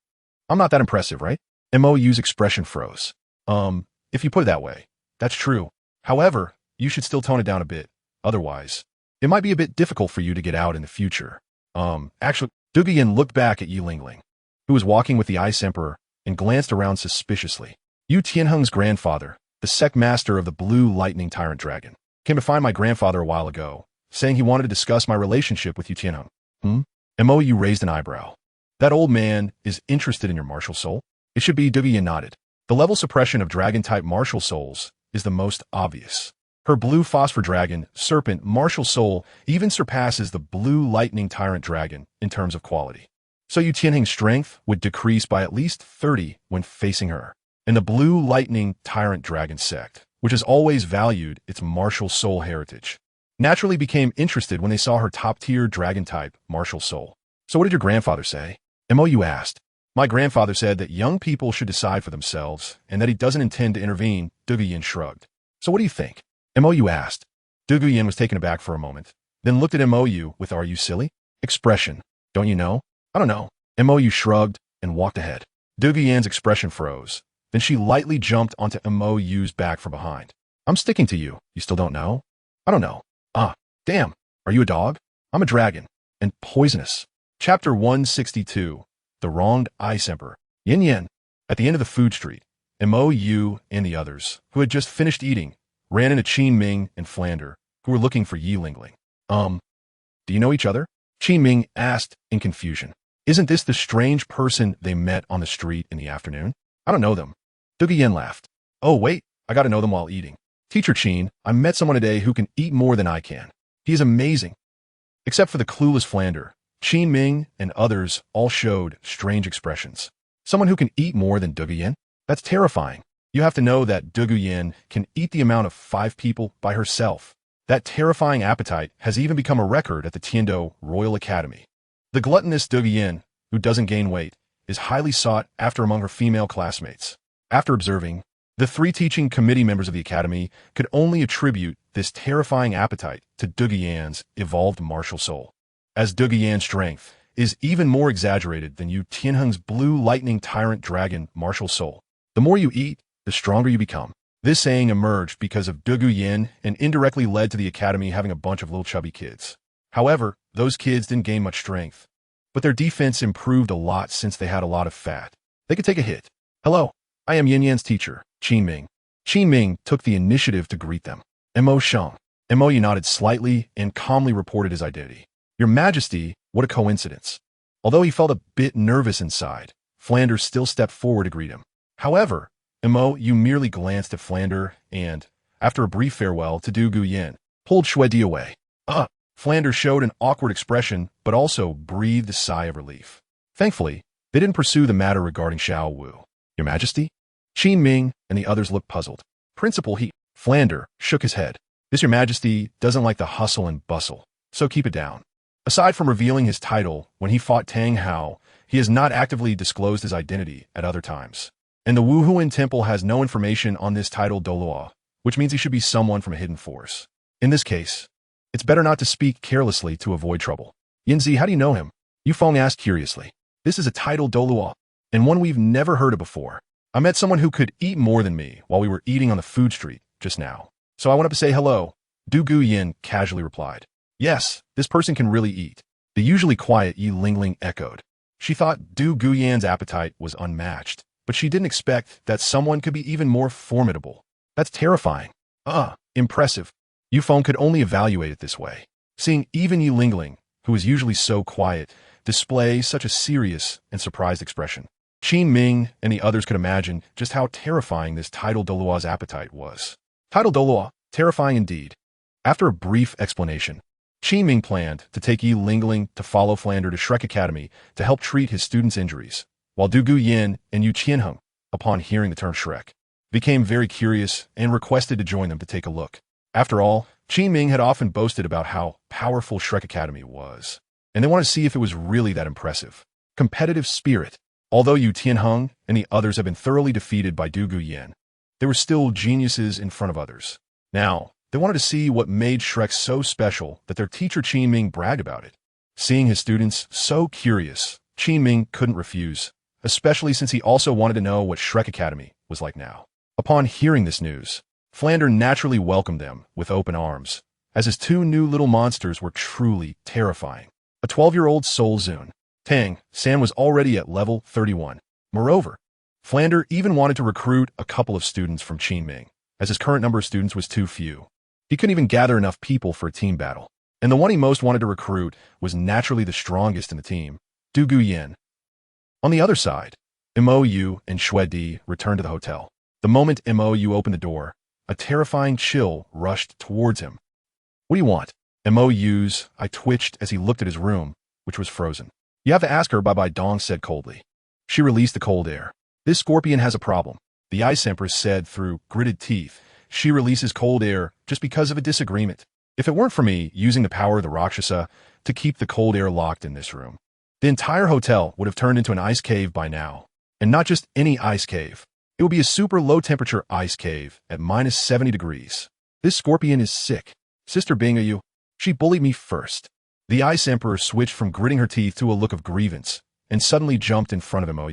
I'm not that impressive, right? Mou's expression froze. If you put it that way, that's true. However, you should still tone it down a bit. Otherwise, it might be a bit difficult for you to get out in the future. Actually, Duguyen looked back at Yi Lingling, who was walking with the Ice Emperor, and glanced around suspiciously. Yu Tianheng's grandfather, the sect master of the Blue Lightning Tyrant Dragon, came to find my grandfather a while ago, saying he wanted to discuss my relationship with Yu Tianheng. Mou raised an eyebrow. That old man is interested in your martial soul? It should be. Duguyen nodded. The level suppression of dragon-type martial souls is the most obvious. Her blue phosphor dragon, serpent, martial soul even surpasses the blue lightning tyrant dragon in terms of quality. So Yu Tianheng's strength would decrease by at least 30 when facing her. And the blue lightning tyrant dragon sect, which has always valued its martial soul heritage, naturally became interested when they saw her top-tier dragon-type martial soul. So what did your grandfather say? Mou asked. My grandfather said that young people should decide for themselves and that he doesn't intend to intervene. Duguyen shrugged. So what do you think? Mou asked. Duguyen was taken aback for a moment, then looked at Mou with "Are you silly?" expression. Don't you know? I don't know. Mou shrugged and walked ahead. Duguyen's expression froze. Then she lightly jumped onto Mou's back from behind. I'm sticking to you. You still don't know? I don't know. Damn. Are you a dog? I'm a dragon. And poisonous. Chapter 162. The Wronged Ice Emperor. Yin Yen. At the end of the food street, Mou and the others, who had just finished eating, ran into Qin Ming and Flander, who were looking for Yi Lingling. Do you know each other? Qin Ming asked in confusion. Isn't this the strange person they met on the street in the afternoon? I don't know them. Duguyen laughed. Oh, wait, I got to know them while eating. Teacher Qin, I met someone today who can eat more than I can. He is amazing. Except for the clueless Flander, Qin Ming and others all showed strange expressions. Someone who can eat more than Duguyen? That's terrifying. You have to know that Duguyen can eat the amount of 5 people by herself. That terrifying appetite has even become a record at the Tiando Royal Academy. The gluttonous Duguyen, who doesn't gain weight, is highly sought after among her female classmates. After observing, the 3 teaching committee members of the academy could only attribute this terrifying appetite to Duguyen's evolved martial soul, as Duguyen's strength is even more exaggerated than Yu Tianheng's blue lightning tyrant dragon martial soul. The more you eat, the stronger you become. This saying emerged because of Duguyen and indirectly led to the academy having a bunch of little chubby kids. However, those kids didn't gain much strength, but their defense improved a lot since they had a lot of fat. They could take a hit. Hello, I am Yin Yan's teacher, Qin Ming. Qin Ming took the initiative to greet them. Mo Sheng. Mou nodded slightly and calmly reported his identity. Your Majesty, what a coincidence. Although he felt a bit nervous inside, Flanders still stepped forward to greet him. However, Mou merely glanced at Flander and, after a brief farewell to Duguyen, pulled Shuedi away. Flanders showed an awkward expression, but also breathed a sigh of relief. Thankfully, they didn't pursue the matter regarding Xiao Wu. Your Majesty? Qin Ming and the others looked puzzled. Principal Flander shook his head. This Your Majesty doesn't like the hustle and bustle, so keep it down. Aside from revealing his title when he fought Tang Hao, he has not actively disclosed his identity at other times. And the Wuhuan Temple has no information on this title Douluo, which means he should be someone from a hidden force. In this case, it's better not to speak carelessly to avoid trouble. Yinzi, how do you know him? Yufeng asked curiously. This is a title Douluo, and one we've never heard of before. I met someone who could eat more than me while we were eating on the food street just now. So I went up to say hello. Duguyen casually replied. Yes, this person can really eat. The usually quiet Yi Lingling echoed. She thought Duguyen's appetite was unmatched, but she didn't expect that someone could be even more formidable. That's terrifying. Impressive. Yufeng could only evaluate it this way. Seeing even Yi Lingling, who is usually so quiet, display such a serious and surprised expression. Qin Ming and the others could imagine just how terrifying this title Douluo's appetite was. Title Douluo, terrifying indeed. After a brief explanation, Qin Ming planned to take Yi Lingling to follow Flander to Shrek Academy to help treat his students' injuries, while Duguyen and Yu Tianheng, upon hearing the term Shrek, became very curious and requested to join them to take a look. After all, Qin Ming had often boasted about how powerful Shrek Academy was, and they wanted to see if it was really that impressive. Competitive spirit. Although Yu Tianheng and the others have been thoroughly defeated by Du Guyan, they were still geniuses in front of others. Now, they wanted to see what made Shrek so special that their teacher Qin Ming bragged about it. Seeing his students so curious, Qin Ming couldn't refuse, especially since he also wanted to know what Shrek Academy was like now. Upon hearing this news, Flander naturally welcomed them with open arms, as his two new little monsters were truly terrifying. A 12-year-old Soul Zun, Tang San was already at level 31. Moreover, Flander even wanted to recruit a couple of students from Qin Ming, as his current number of students was too few. He couldn't even gather enough people for a team battle, and the one he most wanted to recruit was naturally the strongest in the team, Du Guyan. On the other side, Mo Yu and Xue Di returned to the hotel. The moment Mo Yu opened the door, a terrifying chill rushed towards him. "What do you want?" Mo Yu's eye twitched as he looked at his room, which was frozen. "You have to ask her," Bai Dong said coldly. She released the cold air. "This scorpion has a problem," the Ice Empress said through gritted teeth. "She releases cold air just because of a disagreement. If it weren't for me using the power of the Rakshasa to keep the cold air locked in this room, the entire hotel would have turned into an ice cave by now. And not just any ice cave. It would be a super low-temperature ice cave at minus 70 degrees. This scorpion is sick. Sister Bingayu, she bullied me first." The Ice Emperor switched from gritting her teeth to a look of grievance and suddenly jumped in front of Mo.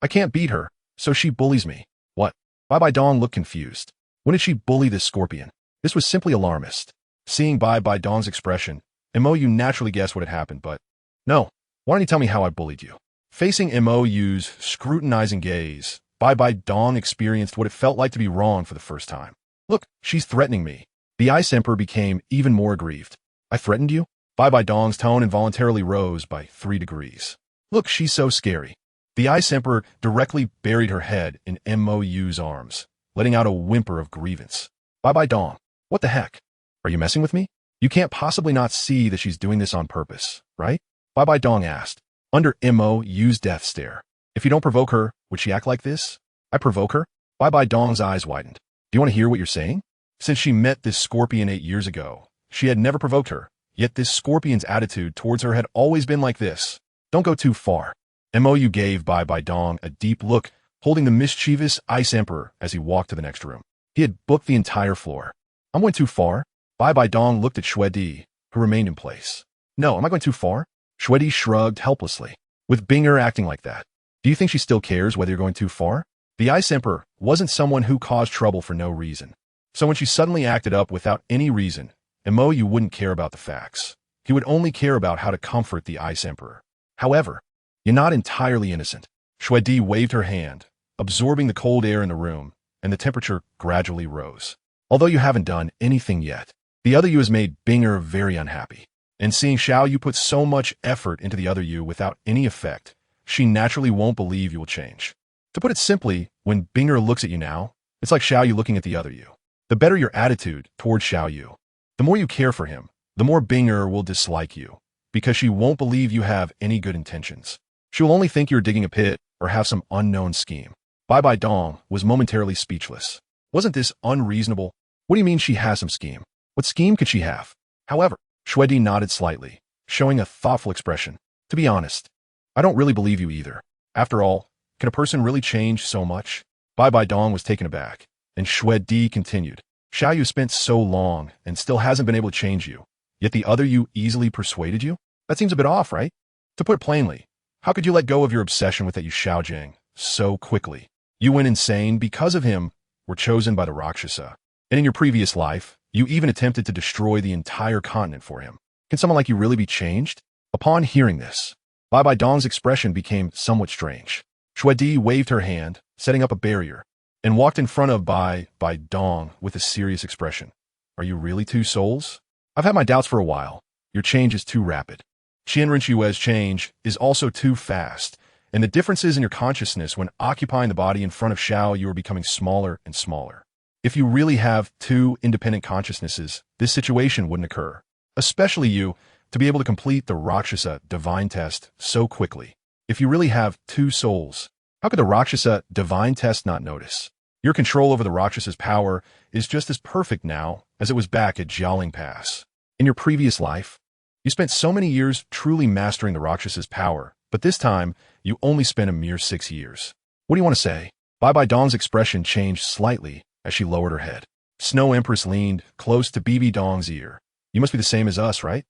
"I can't beat her, so she bullies me." "What?" Bai Dong looked confused. When did she bully this scorpion? This was simply alarmist. Seeing Bai Dong's expression, Mo naturally guessed what had happened, but, "No, why don't you tell me how I bullied you?" Facing Mo's scrutinizing gaze, Bai Dong experienced what it felt like to be wrong for the first time. "Look, she's threatening me." The Ice Emperor became even more aggrieved. "I threatened you?" Bai Dong's tone involuntarily rose by 3 degrees. "Look, she's so scary." The Ice Emperor directly buried her head in Mo's arms, letting out a whimper of grievance. "Bai Dong, what the heck? Are you messing with me? You can't possibly not see that she's doing this on purpose, right?" Bai Dong asked, under Mo's death stare. "If you don't provoke her, would she act like this?" "I provoke her?" Bai Dong's eyes widened. "Do you want to hear what you're saying?" Since she met this scorpion 8 years ago, she had never provoked her, yet this scorpion's attitude towards her had always been like this. "Don't go too far." Mo gave Bai Dong a deep look, holding the mischievous Ice Emperor as he walked to the next room. He had booked the entire floor. "I'm going too far?" Bai Dong looked at Xue Di, who remained in place. "No, am I going too far?" Xue Di shrugged helplessly. "With Binger acting like that, do you think she still cares whether you're going too far?" The Ice Emperor wasn't someone who caused trouble for no reason. So when she suddenly acted up without any reason, Mo wouldn't care about the facts. He would only care about how to comfort the Ice Emperor. "However, you're not entirely innocent." Xue Di waved her hand, absorbing the cold air in the room, and the temperature gradually rose. "Although you haven't done anything yet, the other you has made Binger very unhappy. And seeing Xiao Yu put so much effort into the other you without any effect, she naturally won't believe you will change. To put it simply, when Binger looks at you now, it's like Xiao Yu looking at the other you. The better your attitude towards Xiao Yu, the more you care for him, the more Binger will dislike you, because she won't believe you have any good intentions. She will only think you're digging a pit or have some unknown scheme." Bai Dong was momentarily speechless. Wasn't this unreasonable? What do you mean she has some scheme? What scheme could she have? However, Xue Di nodded slightly, showing a thoughtful expression. "To be honest, I don't really believe you either. After all, can a person really change so much?" Bai Dong was taken aback, and Xue Di continued. "Xiao Yu spent so long and still hasn't been able to change you, yet the other you easily persuaded you? That seems a bit off, right? To put it plainly, how could you let go of your obsession with that Yu Xiaojing so quickly? You went insane because of him, were chosen by the Rakshasa. And in your previous life, you even attempted to destroy the entire continent for him. Can someone like you really be changed?" Upon hearing this, Bai Dong's expression became somewhat strange. Xue Di waved her hand, setting up a barrier, and walked in front of Bai Dong with a serious expression. "Are you really two souls? I've had my doubts for a while. Your change is too rapid. Qian Rinchue's change is also too fast, and the differences in your consciousness when occupying the body in front of Xiao, you are becoming smaller and smaller. If you really have two independent consciousnesses, this situation wouldn't occur. Especially you, to be able to complete the Rakshasa divine test so quickly. If you really have two souls, how could the Rakshasa divine test not notice? Your control over the Rakshas's power is just as perfect now as it was back at Jialing Pass. In your previous life, you spent so many years truly mastering the Rakshas's power, but this time, you only spent a mere 6 years. What do you want to say? Bye-bye Dong's expression changed slightly as she lowered her head. Snow Empress leaned close to BB Dong's ear. You must be the same as us, right?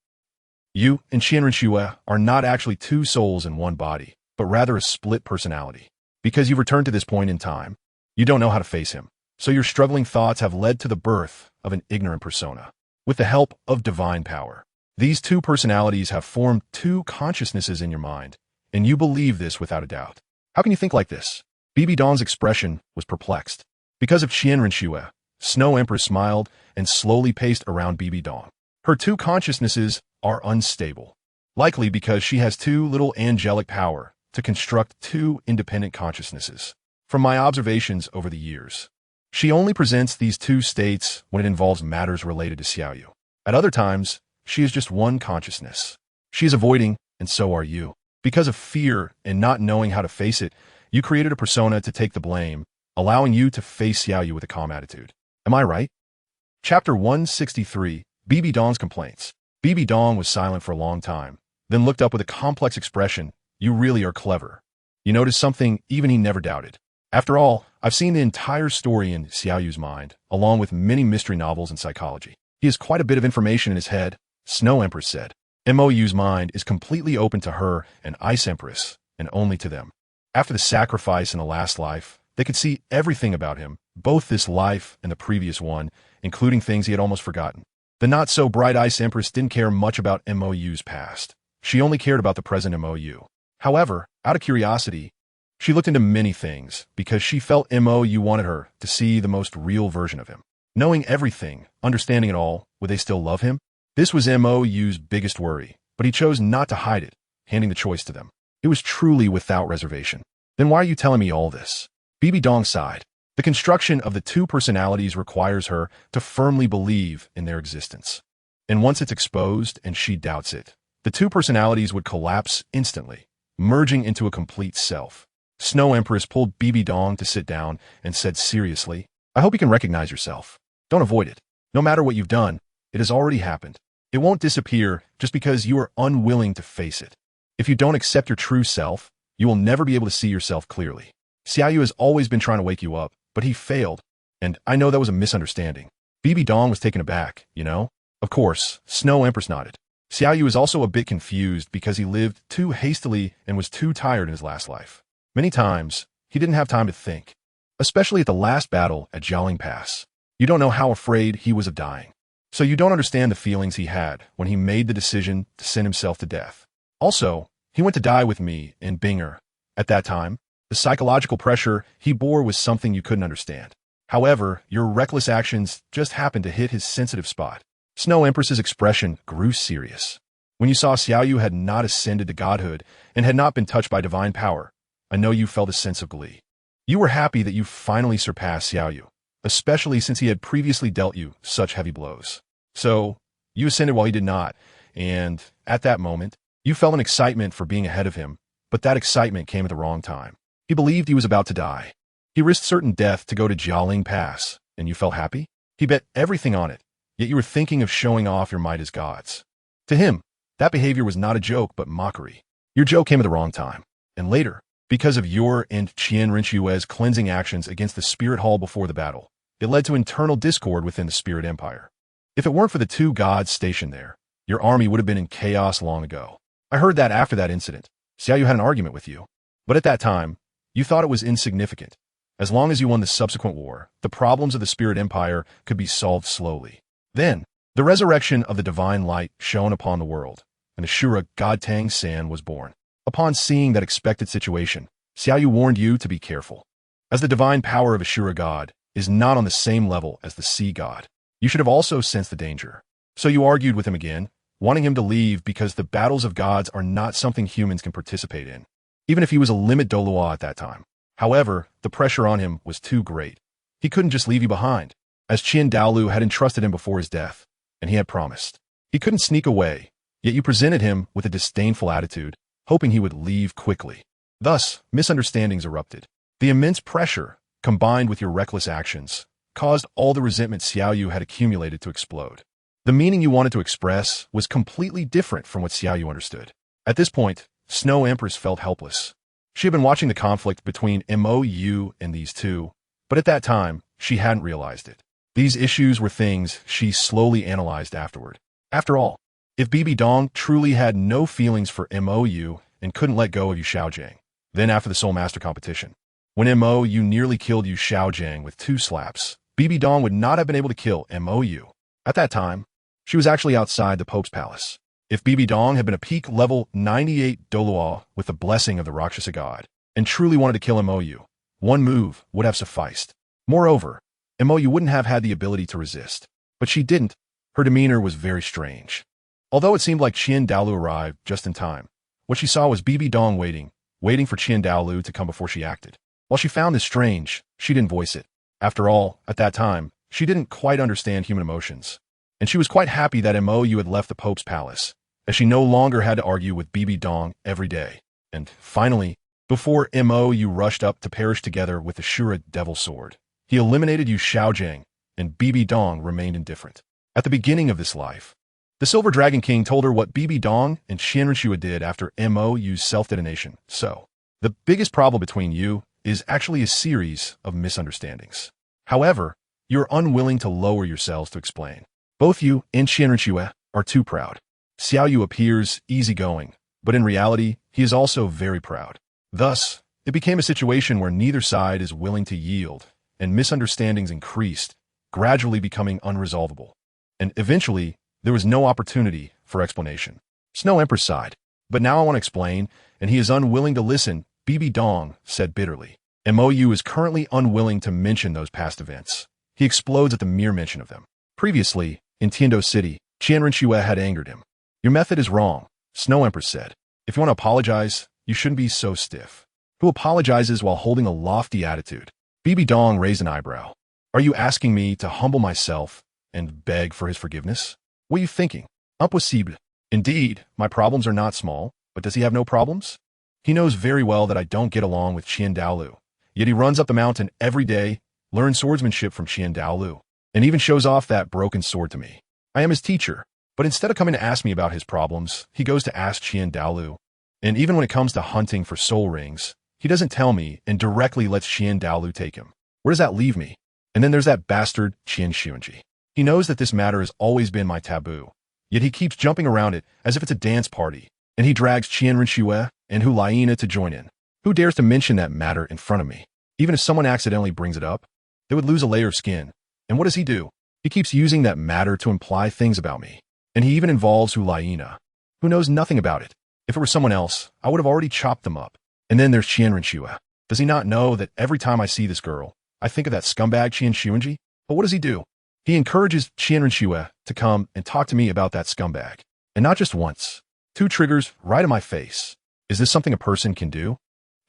You and Qianren are not actually two souls in one body, but rather a split personality. Because you've returned to this point in time, you don't know how to face him. So your struggling thoughts have led to the birth of an ignorant persona. With the help of divine power, these two personalities have formed two consciousnesses in your mind, and you believe this without a doubt. How can you think like this? BB Dong's expression was perplexed. Because of Qianren, Snow Empress smiled and slowly paced around BB Dong. Her two consciousnesses are unstable, likely because she has too little angelic power to construct two independent consciousnesses. From my observations over the years, she only presents these two states when it involves matters related to Xiaoyu. At other times, she is just one consciousness. She is avoiding, and so are you. Because of fear and not knowing how to face it, you created a persona to take the blame, allowing you to face Xiaoyu with a calm attitude. Am I right? Chapter 163, BB Dong's Complaints. BB Dong was silent for a long time, then looked up with a complex expression. You really are clever. You noticed something even he never doubted. After all, I've seen the entire story in Xiaoyu's mind, along with many mystery novels and psychology. He has quite a bit of information in his head, Snow Empress said. Mou's mind is completely open to her and Ice Empress, and only to them. After the sacrifice in the last life, they could see everything about him, both this life and the previous one, including things he had almost forgotten. The not-so-bright Ice Empress didn't care much about Mou's past. She only cared about the present Mou. However, out of curiosity, she looked into many things because she felt Mou wanted her to see the most real version of him. Knowing everything, understanding it all, would they still love him? This was Mou's biggest worry, but he chose not to hide it, handing the choice to them. It was truly without reservation. Then why are you telling me all this? BB Dong sighed. The construction of the two personalities requires her to firmly believe in their existence. And once it's exposed and she doubts it, the two personalities would collapse instantly, merging into a complete self. Snow Empress pulled BB Dong to sit down and said seriously, I hope you can recognize yourself. Don't avoid it. No matter what you've done, it has already happened. It won't disappear just because you are unwilling to face it. If you don't accept your true self, you will never be able to see yourself clearly. Xiaoyu has always been trying to wake you up, but he failed, and I know that was a misunderstanding. BB Dong was taken aback, you know? Of course, Snow Empress nodded. Xiaoyu is also a bit confused because he lived too hastily and was too tired in his last life. Many times, he didn't have time to think, especially at the last battle at Jialing Pass. You don't know how afraid he was of dying. So you don't understand the feelings he had when he made the decision to send himself to death. Also, he went to die with me in Binger. At that time, the psychological pressure he bore was something you couldn't understand. However, your reckless actions just happened to hit his sensitive spot. Snow Empress's expression grew serious. When you saw Xiaoyu had not ascended to godhood and had not been touched by divine power, I know you felt a sense of glee. You were happy that you finally surpassed Xiaoyu, especially since he had previously dealt you such heavy blows. So, you ascended while he did not, and, at that moment, you felt an excitement for being ahead of him, but that excitement came at the wrong time. He believed he was about to die. He risked certain death to go to Jialing Pass, and you felt happy? He bet everything on it, yet you were thinking of showing off your might as gods. To him, that behavior was not a joke but mockery. Your joke came at the wrong time, and later, because of your and Qian Rinxue's cleansing actions against the Spirit Hall before the battle, it led to internal discord within the Spirit Empire. If it weren't for the two gods stationed there, your army would have been in chaos long ago. I heard that after that incident, Xiaoyu had an argument with you. But at that time, you thought it was insignificant. As long as you won the subsequent war, the problems of the Spirit Empire could be solved slowly. Then, the resurrection of the divine light shone upon the world, and Ashura god Tang San was born. Upon seeing that expected situation, Xiaoyu warned you to be careful. As the divine power of Ashura god is not on the same level as the sea god, you should have also sensed the danger. So you argued with him again, wanting him to leave because the battles of gods are not something humans can participate in, even if he was a limit Douluo at that time. However, the pressure on him was too great. He couldn't just leave you behind, as Qin Dalu had entrusted him before his death, and he had promised. He couldn't sneak away, yet you presented him with a disdainful attitude, hoping he would leave quickly. Thus, misunderstandings erupted. The immense pressure, combined with your reckless actions, caused all the resentment Xiaoyu had accumulated to explode. The meaning you wanted to express was completely different from what Xiaoyu understood. At this point, Snow Empress felt helpless. She had been watching the conflict between Mou and these two, but at that time, she hadn't realized it. These issues were things she slowly analyzed afterward. After all, if Bibi Dong truly had no feelings for Mou and couldn't let go of Yu Xiaojiang, then after the Soul Master competition, when Mou nearly killed Yu Xiaojiang with 2 slaps, Bibi Dong would not have been able to kill Mou. At that time, she was actually outside the Pope's palace. If Bibi Dong had been a peak level 98 Douluo with the blessing of the Rakshasa god, and truly wanted to kill Mou, one move would have sufficed. Moreover, Mou wouldn't have had the ability to resist. But she didn't. Her demeanor was very strange. Although it seemed like Qian Dalu arrived just in time, what she saw was Bibi Dong waiting for Qian Dalu to come before she acted. While she found this strange, she didn't voice it. After all, at that time, she didn't quite understand human emotions. And she was quite happy that Mou had left the Pope's palace, as she no longer had to argue with Bibi Dong every day. And finally, before Mou rushed up to perish together with the Shura Devil Sword, he eliminated Yu Xiaojiang, and Bibi Dong remained indifferent. At the beginning of this life, the Silver Dragon King told her what Bibi Dong and Qianrenshua did after Mou's self-detonation. So, the biggest problem between you is actually a series of misunderstandings. However, you're unwilling to lower yourselves to explain. Both you and Qianrenshua are too proud. Xiaoyu appears easygoing, but in reality, he is also very proud. Thus, it became a situation where neither side is willing to yield, and misunderstandings increased, gradually becoming unresolvable. And eventually, there was no opportunity for explanation. Snow Emperor sighed. But now I want to explain, and he is unwilling to listen, Bibi Dong said bitterly. Mou is currently unwilling to mention those past events. He explodes at the mere mention of them. Previously, in Tiando City, Qianrenshua had angered him. Your method is wrong, Snow Empress said. If you want to apologize, you shouldn't be so stiff. Who apologizes while holding a lofty attitude? Bibi Dong raised an eyebrow. Are you asking me to humble myself and beg for his forgiveness? What are you thinking? Impossible. Indeed, my problems are not small, but does he have no problems? He knows very well that I don't get along with Qian Dalu, yet he runs up the mountain every day, learns swordsmanship from Qian Dalu, and even shows off that broken sword to me. I am his teacher, but instead of coming to ask me about his problems, he goes to ask Qian Dalu. And even when it comes to hunting for soul rings, he doesn't tell me and directly lets Qian Dalu take him. Where does that leave me? And then there's that bastard Qian Xuanji. He knows that this matter has always been my taboo, yet he keeps jumping around it as if it's a dance party, and he drags Qianrenshua and Hulaina to join in. Who dares to mention that matter in front of me? Even if someone accidentally brings it up, they would lose a layer of skin. And what does he do? He keeps using that matter to imply things about me. And he even involves Hulaina, who knows nothing about it. If it were someone else, I would have already chopped them up. And then there's Qianrenshua. Does he not know that every time I see this girl, I think of that scumbag Qian Xuanji? But what does he do? He encourages Qianrenshua to come and talk to me about that scumbag. And not just once. 2 triggers right in my face. Is this something a person can do?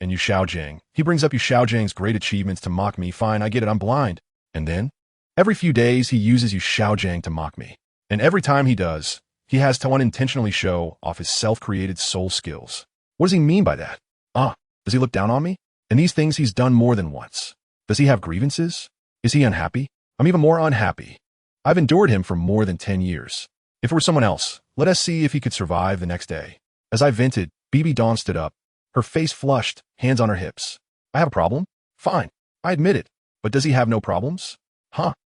And Yu Xiaojiang. He brings up Yu Xiaojiang's great achievements to mock me. Fine, I get it, I'm blind. And then? Every few days, he uses Yu Xiaojiang to mock me. And every time he does, he has to unintentionally show off his self-created soul skills. What does he mean by that? Does he look down on me? And these things he's done more than once. Does he have grievances? Is he unhappy? I'm even more unhappy. I've endured him for more than 10 years. If it were someone else, let us see if he could survive the next day. As I vented, Bibi Dawn stood up, her face flushed, hands on her hips. I have a problem? Fine. I admit it. But does he have no problems?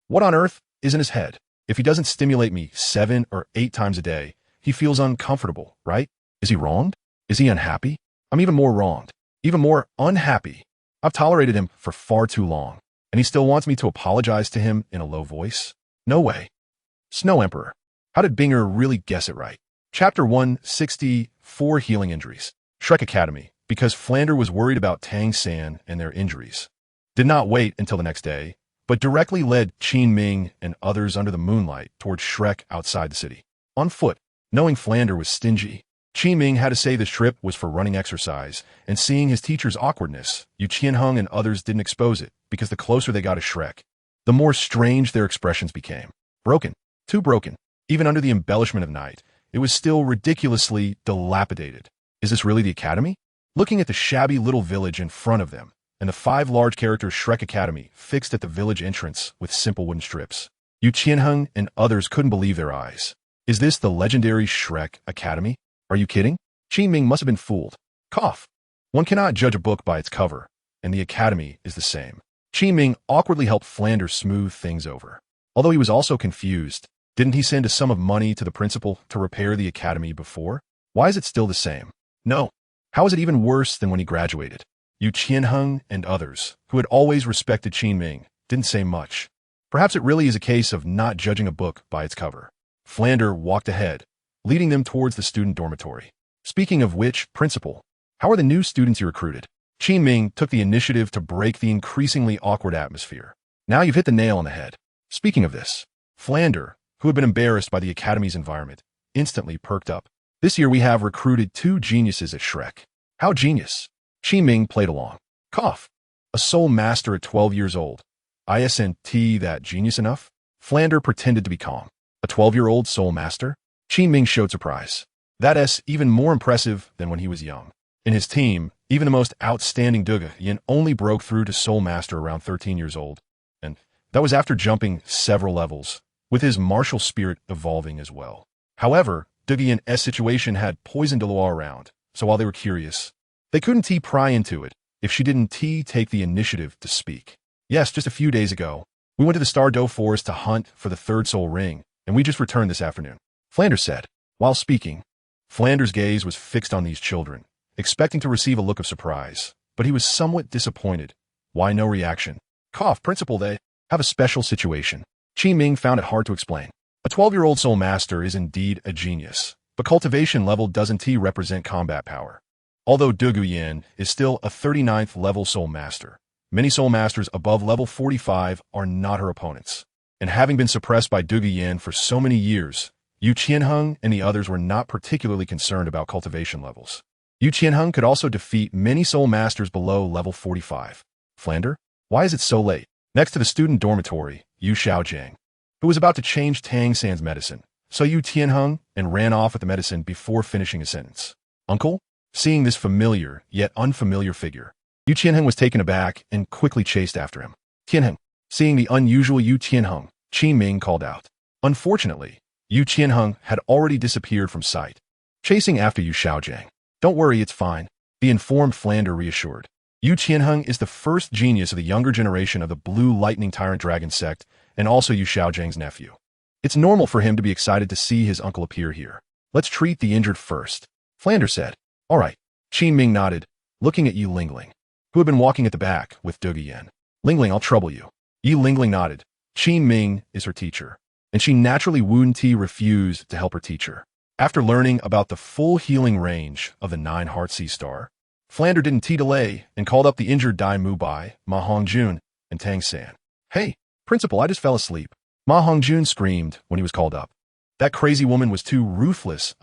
What on earth is in his head? If he doesn't stimulate me 7 or 8 times a day, he feels uncomfortable, right? Is he wronged? Is he unhappy? I'm even more wronged. Even more unhappy. I've tolerated him for far too long. And he still wants me to apologize to him in a low voice? No way. Snow Emperor. How did Binger really guess it right? Chapter 164 Healing Injuries. Shrek Academy. Because Flander was worried about Tang San and their injuries, did not wait until the next day, but directly led Qin Ming and others under the moonlight towards Shrek outside the city. On foot, knowing Flander was stingy, Qin Ming had to say this trip was for running exercise, and seeing his teacher's awkwardness, Yu Qianheng and others didn't expose it, because the closer they got to Shrek, the more strange their expressions became. Broken. Too broken. Even under the embellishment of night, it was still ridiculously dilapidated. Is this really the academy? Looking at the shabby little village in front of them, and the 5 large characters Shrek Academy fixed at the village entrance with simple wooden strips. Yu Qianheng and others couldn't believe their eyes. Is this the legendary Shrek Academy? Are you kidding? Qin Ming must have been fooled. Cough. One cannot judge a book by its cover, and the academy is the same. Qin Ming awkwardly helped Flanders smooth things over. Although he was also confused, didn't he send a sum of money to the principal to repair the academy before? Why is it still the same? No. How is it even worse than when he graduated? Yu Qianheng and others, who had always respected Qin Ming, didn't say much. Perhaps it really is a case of not judging a book by its cover. Flander walked ahead, leading them towards the student dormitory. Speaking of which, principal, how are the new students you recruited? Qin Ming took the initiative to break the increasingly awkward atmosphere. Now you've hit the nail on the head. Speaking of this, Flander, who had been embarrassed by the academy's environment, instantly perked up. This year we have recruited 2 geniuses at Shrek. How genius? Qin Ming played along. Cough. A soul master at 12 years old. Isn't that genius enough? Flander pretended to be calm. A 12-year-old soul master? Qin Ming showed surprise. That's even more impressive than when he was young. In his team, even the most outstanding Douluo Yin only broke through to soul master around 13 years old. And that was after jumping several levels, with his martial spirit evolving as well. However, Douluo Yin's situation had poisoned Dalu around, so while they were curious, they couldn't pry into it if she didn't take the initiative to speak. Yes, just a few days ago, we went to the Star Doe Forest to hunt for the 3rd soul ring, and we just returned this afternoon. Flanders said. While speaking, Flanders' gaze was fixed on these children, expecting to receive a look of surprise, but he was somewhat disappointed. Why no reaction? Cough, principal, they have a special situation. Qin Ming found it hard to explain. A 12-year-old soul master is indeed a genius, but cultivation level doesn't represent combat power. Although Douluo Yin is still a 39th level soul master, many soul masters above level 45 are not her opponents. And having been suppressed by Douluo Yin for so many years, Yu Qianheng and the others were not particularly concerned about cultivation levels. Yu Qianheng could also defeat many soul masters below level 45. Flander? Why is it so late? Next to the student dormitory, Yu Xiaojiang, who was about to change Tang San's medicine, saw Yu Tianheng and ran off with the medicine before finishing his sentence. Uncle? Seeing this familiar, yet unfamiliar figure, Yu Tianheng was taken aback and quickly chased after him. Tianheng. Seeing the unusual Yu Tianheng, Qin Ming called out. Unfortunately, Yu Tianheng had already disappeared from sight, chasing after Yu Xiaojiang. Don't worry, it's fine, the informed Flander reassured. Yu Tianheng is the first genius of the younger generation of the Blue Lightning Tyrant Dragon sect, and also Yu Xiaojiang's nephew. It's normal for him to be excited to see his uncle appear here. Let's treat the injured first, Flander said. All right. Qin Ming nodded, looking at Yi Lingling, who had been walking at the back with Douluo Yin. Lingling, I'll trouble you. Yi Lingling nodded. Qin Ming is her teacher, and she naturally refused to help her teacher. After learning about the full healing range of the 9 Heart Sea Star, Flander didn't delay and called up the injured Dai Mubai, Ma Hongjun, and Tang San. Hey, principal, I just fell asleep. Ma Hongjun screamed when he was called up. That crazy woman was too ruthless,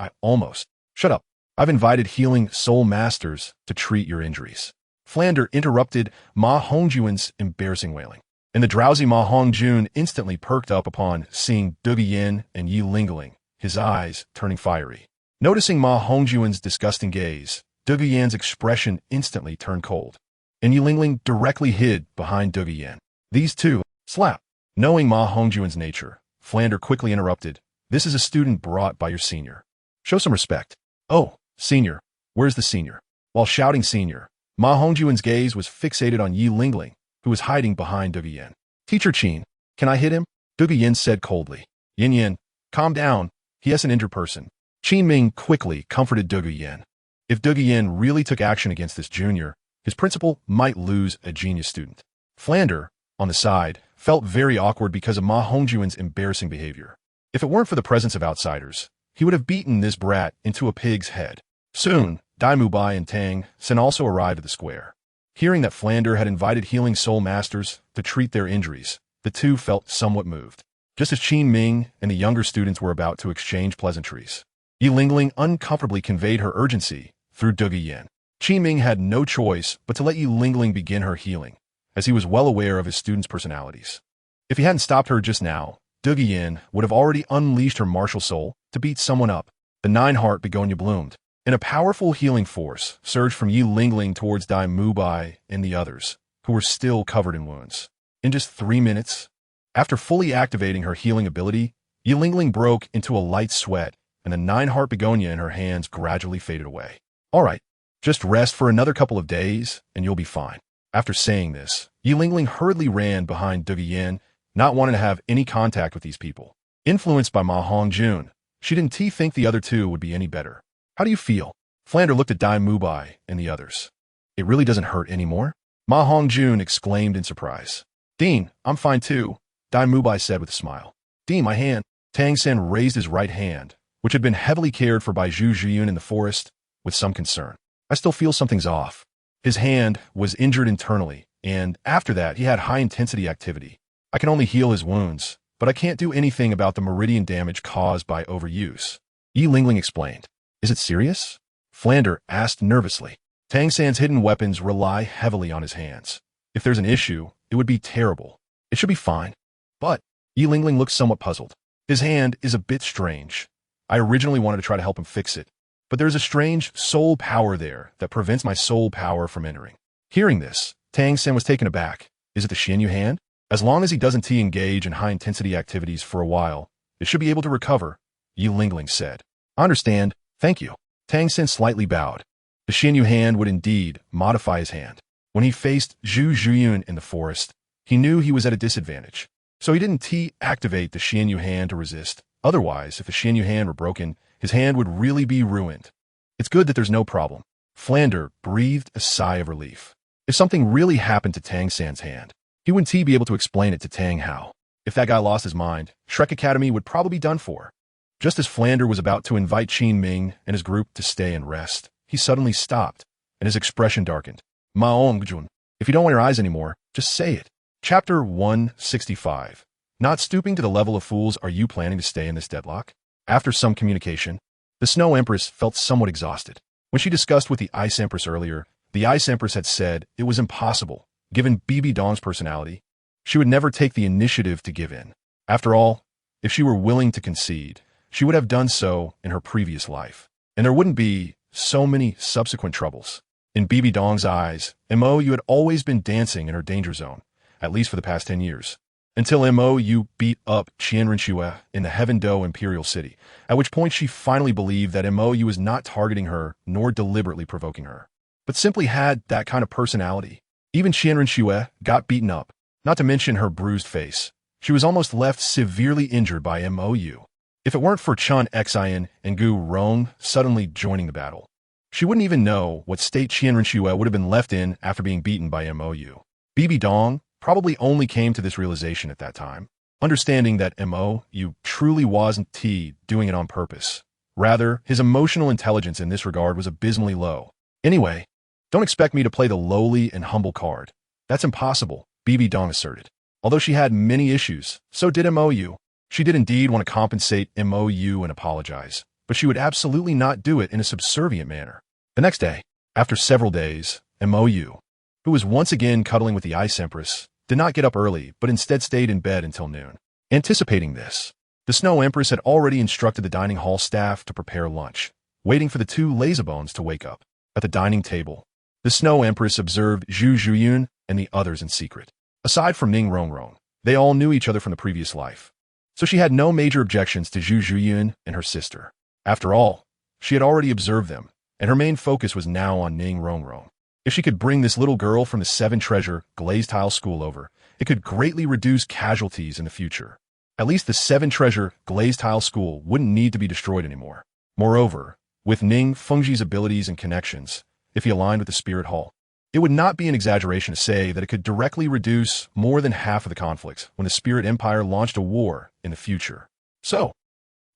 Shut up. I've invited healing soul masters to treat your injuries. Flander interrupted Ma Hongjun's embarrassing wailing, and the drowsy Ma Hongjun instantly perked up upon seeing Douluo Yin and Yi Lingling, his eyes turning fiery. Noticing Ma Hongjun's disgusting gaze, Douluo Yin's expression instantly turned cold, and Yi Lingling directly hid behind Douluo Yin. These two, slap. Knowing Ma Hongjun's nature, Flander quickly interrupted. This is a student brought by your senior. Show some respect. Oh, senior. Where's the senior? While shouting senior, Ma Hongjun's gaze was fixated on Yi Lingling, who was hiding behind Douluo Yin. Teacher Qin, can I hit him? Douluo Yin said coldly. Yin Yin, calm down. He is an injured person. Qin Ming quickly comforted Douluo Yin. If Douluo Yin really took action against this junior, his principal might lose a genius student. Flander, on the side, felt very awkward because of Ma Hongjun's embarrassing behavior. If it weren't for the presence of outsiders, he would have beaten this brat into a pig's head. Soon, Dai Mubai and Tang San also arrived at the square. Hearing that Flander had invited healing soul masters to treat their injuries, the two felt somewhat moved. Just as Qin Ming and the younger students were about to exchange pleasantries, Yi Lingling uncomfortably conveyed her urgency through Douluo Yin. Qin Ming had no choice but to let Yi Lingling begin her healing, as he was well aware of his students' personalities. If he hadn't stopped her just now, Douluo Yin would have already unleashed her martial soul to beat someone up. The 9-heart begonia bloomed, and a powerful healing force surged from Yi Lingling towards Dai Mubai and the others, who were still covered in wounds. In just 3 minutes, after fully activating her healing ability, Yilingling broke into a light sweat, and the 9-heart begonia in her hands gradually faded away. All right, just rest for another couple of days, and you'll be fine. After saying this, Yilingling hurriedly ran behind Duguyen, not wanting to have any contact with these people. Influenced by Ma Hongjun, she didn't think the other two would be any better. How do you feel? Flander looked at Dai Mubai and the others. It really doesn't hurt anymore? Ma Hongjun exclaimed in surprise. Dean, I'm fine too, Dai Mubai said with a smile. Dean, my hand. Tang San raised his right hand, which had been heavily cared for by Zhu Zhiyun in the forest, with some concern. I still feel something's off. His hand was injured internally, and after that he had high-intensity activity. I can only heal his wounds, but I can't do anything about the meridian damage caused by overuse. Yilingling explained. Is it serious? Flander asked nervously. Tang San's hidden weapons rely heavily on his hands. If there's an issue, it would be terrible. It should be fine. But Yilingling looked somewhat puzzled. His hand is a bit strange. I originally wanted to try to help him fix it, but there's a strange soul power there that prevents my soul power from entering. Hearing this, Tang San was taken aback. Is it the Xianyu hand? As long as he doesn't engage in high-intensity activities for a while, it should be able to recover, Yilingling said. I understand, thank you. Tang San slightly bowed. The Xianyu hand would indeed modify his hand. When he faced Zhu Zhiyun in the forest, he knew he was at a disadvantage. So he didn't activate the Xianyu hand to resist. Otherwise, if the Xianyu hand were broken, his hand would really be ruined. It's good that there's no problem. Flander breathed a sigh of relief. If something really happened to Tang San's hand, he wouldn't be able to explain it to Tang Hao. If that guy lost his mind, Shrek Academy would probably be done for. Just as Flander was about to invite Qin Ming and his group to stay and rest, he suddenly stopped, and his expression darkened. Ma Ongjun, if you don't want your eyes anymore, just say it. Chapter 165. Not stooping to the level of fools, are you planning to stay in this deadlock? After some communication, the Snow Empress felt somewhat exhausted. When she discussed with the Ice Empress earlier, the Ice Empress had said it was impossible. Given Bibi Dong's personality, she would never take the initiative to give in. After all, if she were willing to concede, she would have done so in her previous life, and there wouldn't be so many subsequent troubles. In Bibi Dong's eyes, MOU had always been dancing in her danger zone, at least for the past 10 years, until MOU beat up Qianren Shue in the Heaven Do Imperial City, at which point she finally believed that MOU was not targeting her nor deliberately provoking her, but simply had that kind of personality. Even Qianren Shue got beaten up, not to mention her bruised face. She was almost left severely injured by MOU. If it weren't for Chun Xian and Gu Rong suddenly joining the battle, she wouldn't even know what state Qianren Shue would have been left in after being beaten by MOU. Bibi Dong probably only came to this realization at that time, understanding that MOU truly wasn't doing it on purpose. Rather, his emotional intelligence in this regard was abysmally low. Anyway, don't expect me to play the lowly and humble card. That's impossible, Bibi Dong asserted. Although she had many issues, so did MOU. She did indeed want to compensate MOU and apologize, but she would absolutely not do it in a subservient manner. The next day, after several days, MOU, who was once again cuddling with the Ice Empress, did not get up early, but instead stayed in bed until noon. Anticipating this, the Snow Empress had already instructed the dining hall staff to prepare lunch, waiting for the two Lazybones to wake up. At the dining table, the Snow Empress observed Zhu Zhiyun and the others in secret. Aside from Ning Rongrong, they all knew each other from the previous life, so she had no major objections to Zhu Zhiyun and her sister. After all, she had already observed them, and her main focus was now on Ning Rongrong. If she could bring this little girl from the Seven Treasure Glazed Tile School over, it could greatly reduce casualties in the future. At least the Seven Treasure Glazed Tile School wouldn't need to be destroyed anymore. Moreover, with Ning Fengji's abilities and connections, if he aligned with the Spirit Hall, it would not be an exaggeration to say that it could directly reduce more than half of the conflicts when the Spirit Empire launched a war in the future. So,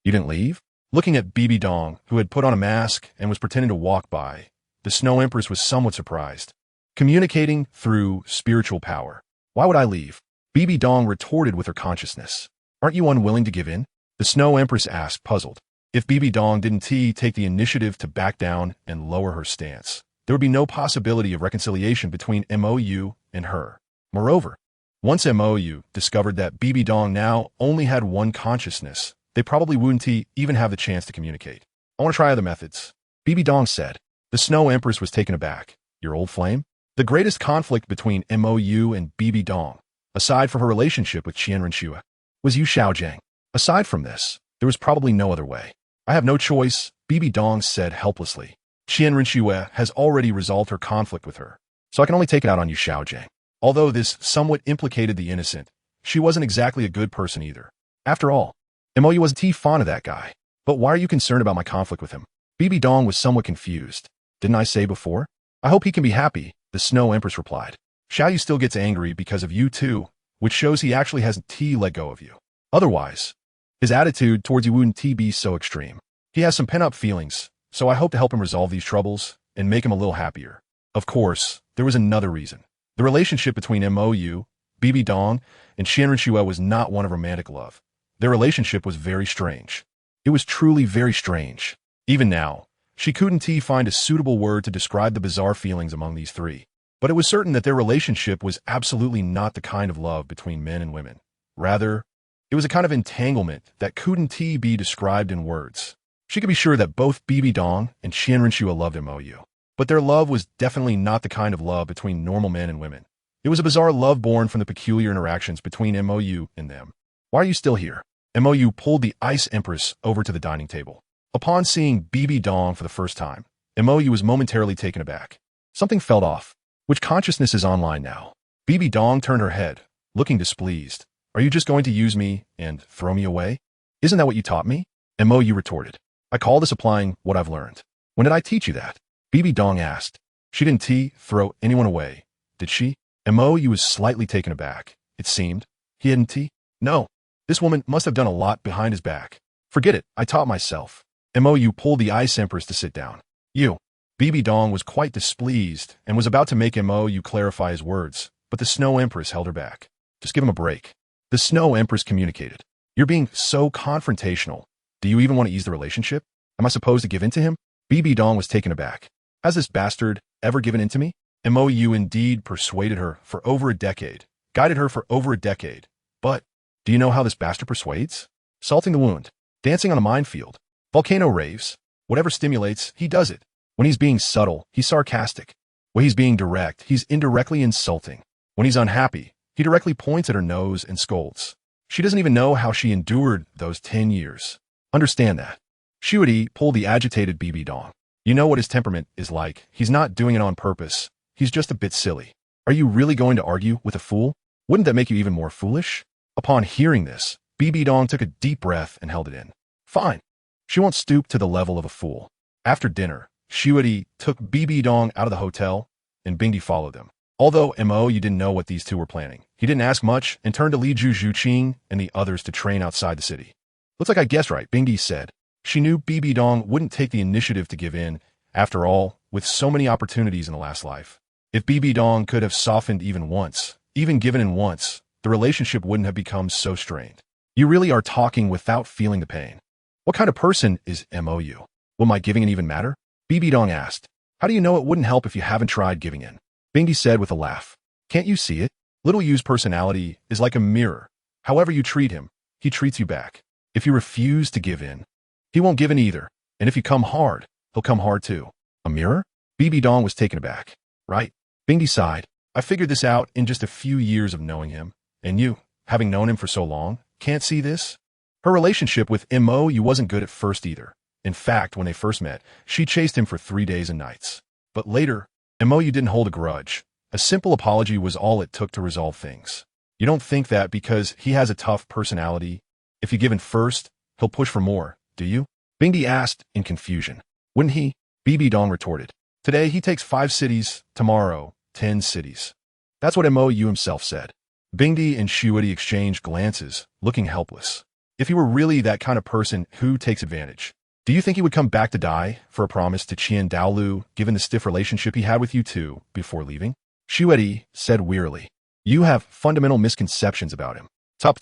you didn't leave? Looking at Bibi Dong, who had put on a mask and was pretending to walk by, the Snow Empress was somewhat surprised. Communicating through spiritual power. Why would I leave? Bibi Dong retorted with her consciousness. Aren't you unwilling to give in? The Snow Empress asked, puzzled. If Bibi Dong didn't take the initiative to back down and lower her stance, there would be no possibility of reconciliation between MOU and her. Moreover, once MOU discovered that Bibi Dong now only had one consciousness, they probably wouldn't even have the chance to communicate. I want to try other methods, Bibi Dong said. The Snow Empress was taken aback. Your old flame? The greatest conflict between Mou and Bibi Dong, aside from her relationship with Qian Renxue, was Yu Xiaojiang. Aside from this, there was probably no other way. I have no choice, Bibi Dong said helplessly. Qian Renxue has already resolved her conflict with her, so I can only take it out on Yu Xiaojiang. Although this somewhat implicated the innocent, she wasn't exactly a good person either. After all, Mou wasn't fond of that guy. But why are you concerned about my conflict with him? Bibi Dong was somewhat confused. Didn't I say before? I hope he can be happy, the Snow Empress replied. Xiaoyu still gets angry because of you too, which shows he actually hasn't let go of you. Otherwise, his attitude towards you wouldn't be so extreme. He has some pent-up feelings, so I hope to help him resolve these troubles and make him a little happier. Of course, there was another reason. The relationship between Mou, Bibi Dong, and Qian Renxue was not one of romantic love. Their relationship was very strange. It was truly very strange. Even now, she couldn't find a suitable word to describe the bizarre feelings among these three. But it was certain that their relationship was absolutely not the kind of love between men and women. Rather, it was a kind of entanglement that couldn't be described in words. She could be sure that both Bibi Dong and Qian Renxue loved Mou. But their love was definitely not the kind of love between normal men and women. It was a bizarre love born from the peculiar interactions between Mou and them. Why are you still here? Mou pulled the Ice Empress over to the dining table. Upon seeing Bibi Dong for the first time, Mou was momentarily taken aback. Something fell off. Which consciousness is online now? Bibi Dong turned her head, looking displeased. Are you just going to use me and throw me away? Isn't that what you taught me? Mou retorted. I call this applying what I've learned. When did I teach you that? Bibi Dong asked. She didn't throw anyone away, did she? Mou was slightly taken aback. It seemed. He hadn't No. This woman must have done a lot behind his back. Forget it, I taught myself. Mou pulled the Ice Empress to sit down. You. Bibi Dong was quite displeased and was about to make Mou clarify his words, but the Snow Empress held her back. Just give him a break. The Snow Empress communicated. You're being so confrontational. Do you even want to ease the relationship? Am I supposed to give in to him? Bibi Dong was taken aback. Has this bastard ever given in to me? Mou indeed persuaded her for over a decade, guided her for over a decade. But, do you know how this bastard persuades? Salting the wound, dancing on a minefield, volcano raves, whatever stimulates, he does it. When he's being subtle, he's sarcastic. When he's being direct, he's indirectly insulting. When he's unhappy, he directly points at her nose and scolds. She doesn't even know how she endured those 10 years. Understand that. Shuadi pulled the agitated Bibi Dong. You know what his temperament is like. He's not doing it on purpose. He's just a bit silly. Are you really going to argue with a fool? Wouldn't that make you even more foolish? Upon hearing this, Bibi Dong took a deep breath and held it in. Fine. She won't stoop to the level of a fool. After dinner, Shuadi took Bibi Dong out of the hotel, and Bingdi followed them. Although Mou didn't know what these two were planning, he didn't ask much and turned to Li Zhuqing and the others to train outside the city. Looks like I guessed right, Bingdi said. She knew Bibi Dong wouldn't take the initiative to give in, after all, with so many opportunities in the last life. If Bibi Dong could have softened even once, even given in once, the relationship wouldn't have become so strained. You really are talking without feeling the pain. What kind of person is Mou? Will my giving in even matter? Bibi Dong asked. How do you know it wouldn't help if you haven't tried giving in? Bingdi said with a laugh. Can't you see it? Little Yu's personality is like a mirror. However you treat him, he treats you back. If you refuse to give in, he won't give in either. And if you come hard, he'll come hard too. A mirror? Bibi Dong was taken aback. Right? Bingdi sighed. I figured this out in just a few years of knowing him. And you, having known him for so long, can't see this? Her relationship with Mou wasn't good at first either. In fact, when they first met, she chased him for 3 days and nights. But later, Mou didn't hold a grudge. A simple apology was all it took to resolve things. You don't think that because he has a tough personality, if you give in first, he'll push for more, do you? Bingdi asked in confusion. Wouldn't he? Bibi Dong retorted. Today he takes 5 cities, tomorrow 10 cities. That's what Mou himself said. Bingdi and Shuadi exchanged glances, looking helpless. If he were really that kind of person who takes advantage, do you think he would come back to die for a promise to Qian Dalu, given the stiff relationship he had with you two before leaving? Shuadi said wearily. You have fundamental misconceptions about him. Time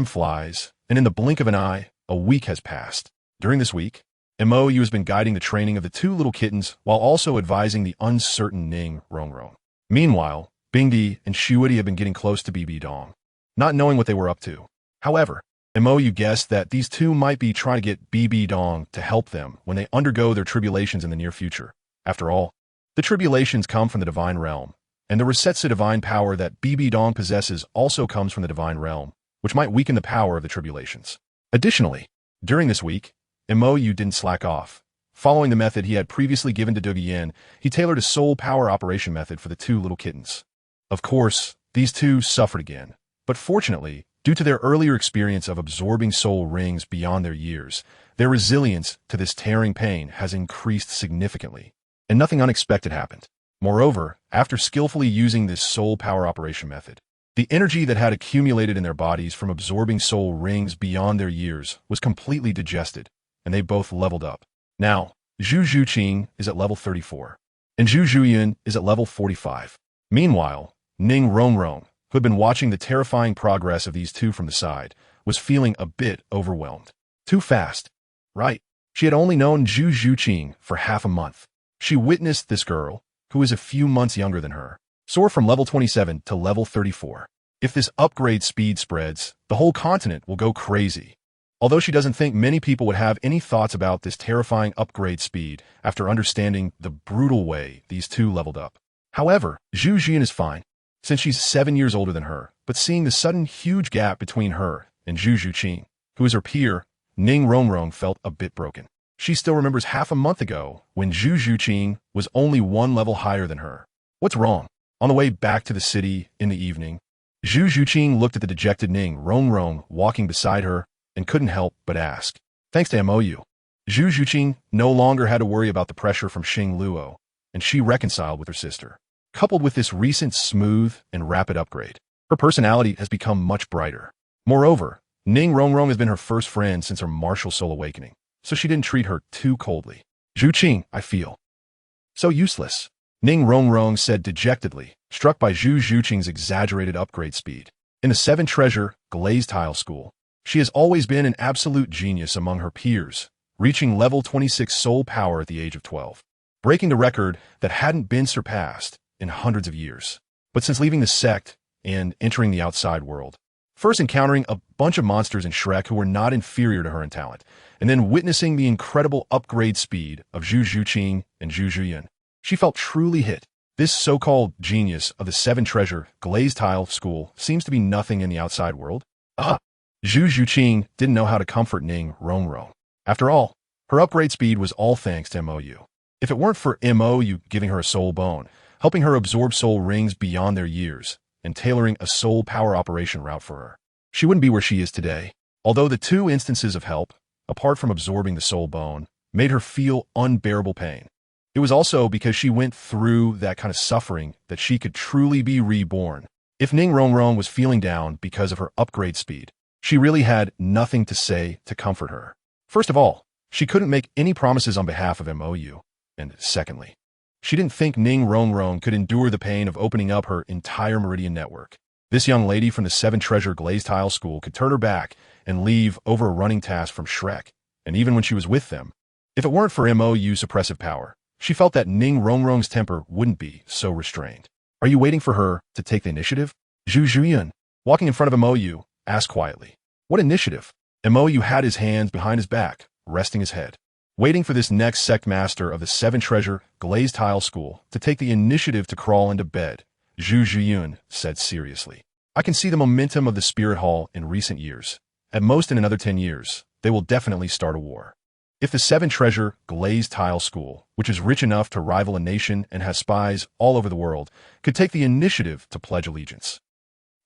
flies, and in the blink of an eye, a week has passed. During this week, Mou has been guiding the training of the 2 little kittens while also advising the uncertain Ning Rongrong. Meanwhile, Bingdi and Shuadi have been getting close to Bibi Dong, not knowing what they were up to. However, Mou guessed that these two might be trying to get Bibi Dong to help them when they undergo their tribulations in the near future. After all, the tribulations come from the divine realm, and the Resetsu divine power that Bibi Dong possesses also comes from the divine realm, which might weaken the power of the tribulations. Additionally, during this week, Mou didn't slack off. Following the method he had previously given to Duguyen, he tailored a soul power operation method for the two little kittens. Of course, these two suffered again, but fortunately, due to their earlier experience of absorbing soul rings beyond their years, their resilience to this tearing pain has increased significantly, and nothing unexpected happened. Moreover, after skillfully using this soul power operation method, the energy that had accumulated in their bodies from absorbing soul rings beyond their years was completely digested, and they both leveled up. Now, Zhu Zhuqing is at level 34, and Zhu Zhuyan is at level 45. Meanwhile, Ning Rongrong, who had been watching the terrifying progress of these two from the side, was feeling a bit overwhelmed. Too fast, right? She had only known Zhu Zhuqing for half a month. She witnessed this girl, who is a few months younger than her, soar from level 27 to level 34. If this upgrade speed spreads, the whole continent will go crazy. Although she doesn't think many people would have any thoughts about this terrifying upgrade speed after understanding the brutal way these two leveled up. However, Zhu Jian is fine, since she's 7 years older than her, but seeing the sudden huge gap between her and Zhu Zhuqing, who is her peer, Ning Rongrong felt a bit broken. She still remembers half a month ago when Zhu Zhuqing was only one level higher than her. What's wrong? On the way back to the city in the evening, Zhu Zhuqing looked at the dejected Ning Rongrong walking beside her and couldn't help but ask. Thanks to Mou, Zhu Zhuqing no longer had to worry about the pressure from Xing Luo, and she reconciled with her sister. Coupled with this recent smooth and rapid upgrade, her personality has become much brighter. Moreover, Ning Rongrong has been her first friend since her martial soul awakening, so she didn't treat her too coldly. Zhuqing, I feel so useless, Ning Rongrong said dejectedly, struck by Zhu Zhuqing's exaggerated upgrade speed. In the 7 Treasure Glazed Tile School, she has always been an absolute genius among her peers, reaching level 26 soul power at the age of 12, breaking the record that hadn't been surpassed in hundreds of years. But since leaving the sect and entering the outside world, first encountering a bunch of monsters in Shrek who were not inferior to her in talent, and then witnessing the incredible upgrade speed of Zhu Zhuqing and Zhu Zhuyan, she felt truly hit. This so-called genius of the 7 Treasure Glazed Tile School seems to be nothing in the outside world. Zhu Zhuqing didn't know how to comfort Ning Rongrong. After all, her upgrade speed was all thanks to Mou. If it weren't for Mou giving her a soul bone, helping her absorb soul rings beyond their years, and tailoring a soul power operation route for her, she wouldn't be where she is today. Although the 2 instances of help, apart from absorbing the soul bone, made her feel unbearable pain, it was also because she went through that kind of suffering that she could truly be reborn. If Ning Rongrong was feeling down because of her upgrade speed, she really had nothing to say to comfort her. First of all, she couldn't make any promises on behalf of Mou, and secondly, she didn't think Ning Rongrong could endure the pain of opening up her entire Meridian network. This young lady from the 7 Treasure Glazed Tile School could turn her back and leave over a running task from Shrek, and even when she was with them, if it weren't for Mou's suppressive power, she felt that Ning Rongrong's temper wouldn't be so restrained. Are you waiting for her to take the initiative? Zhu Zhuyan, walking in front of Mou, asked quietly. What initiative? Mou had his hands behind his back, resting his head, waiting for this next sect master of the 7 Treasure Glazed Tile School to take the initiative to crawl into bed. Zhu Zhuyan said seriously. I can see the momentum of the Spirit Hall in recent years. At most in another 10 years, they will definitely start a war. If the 7 Treasure Glazed Tile School, which is rich enough to rival a nation and has spies all over the world, could take the initiative to pledge allegiance.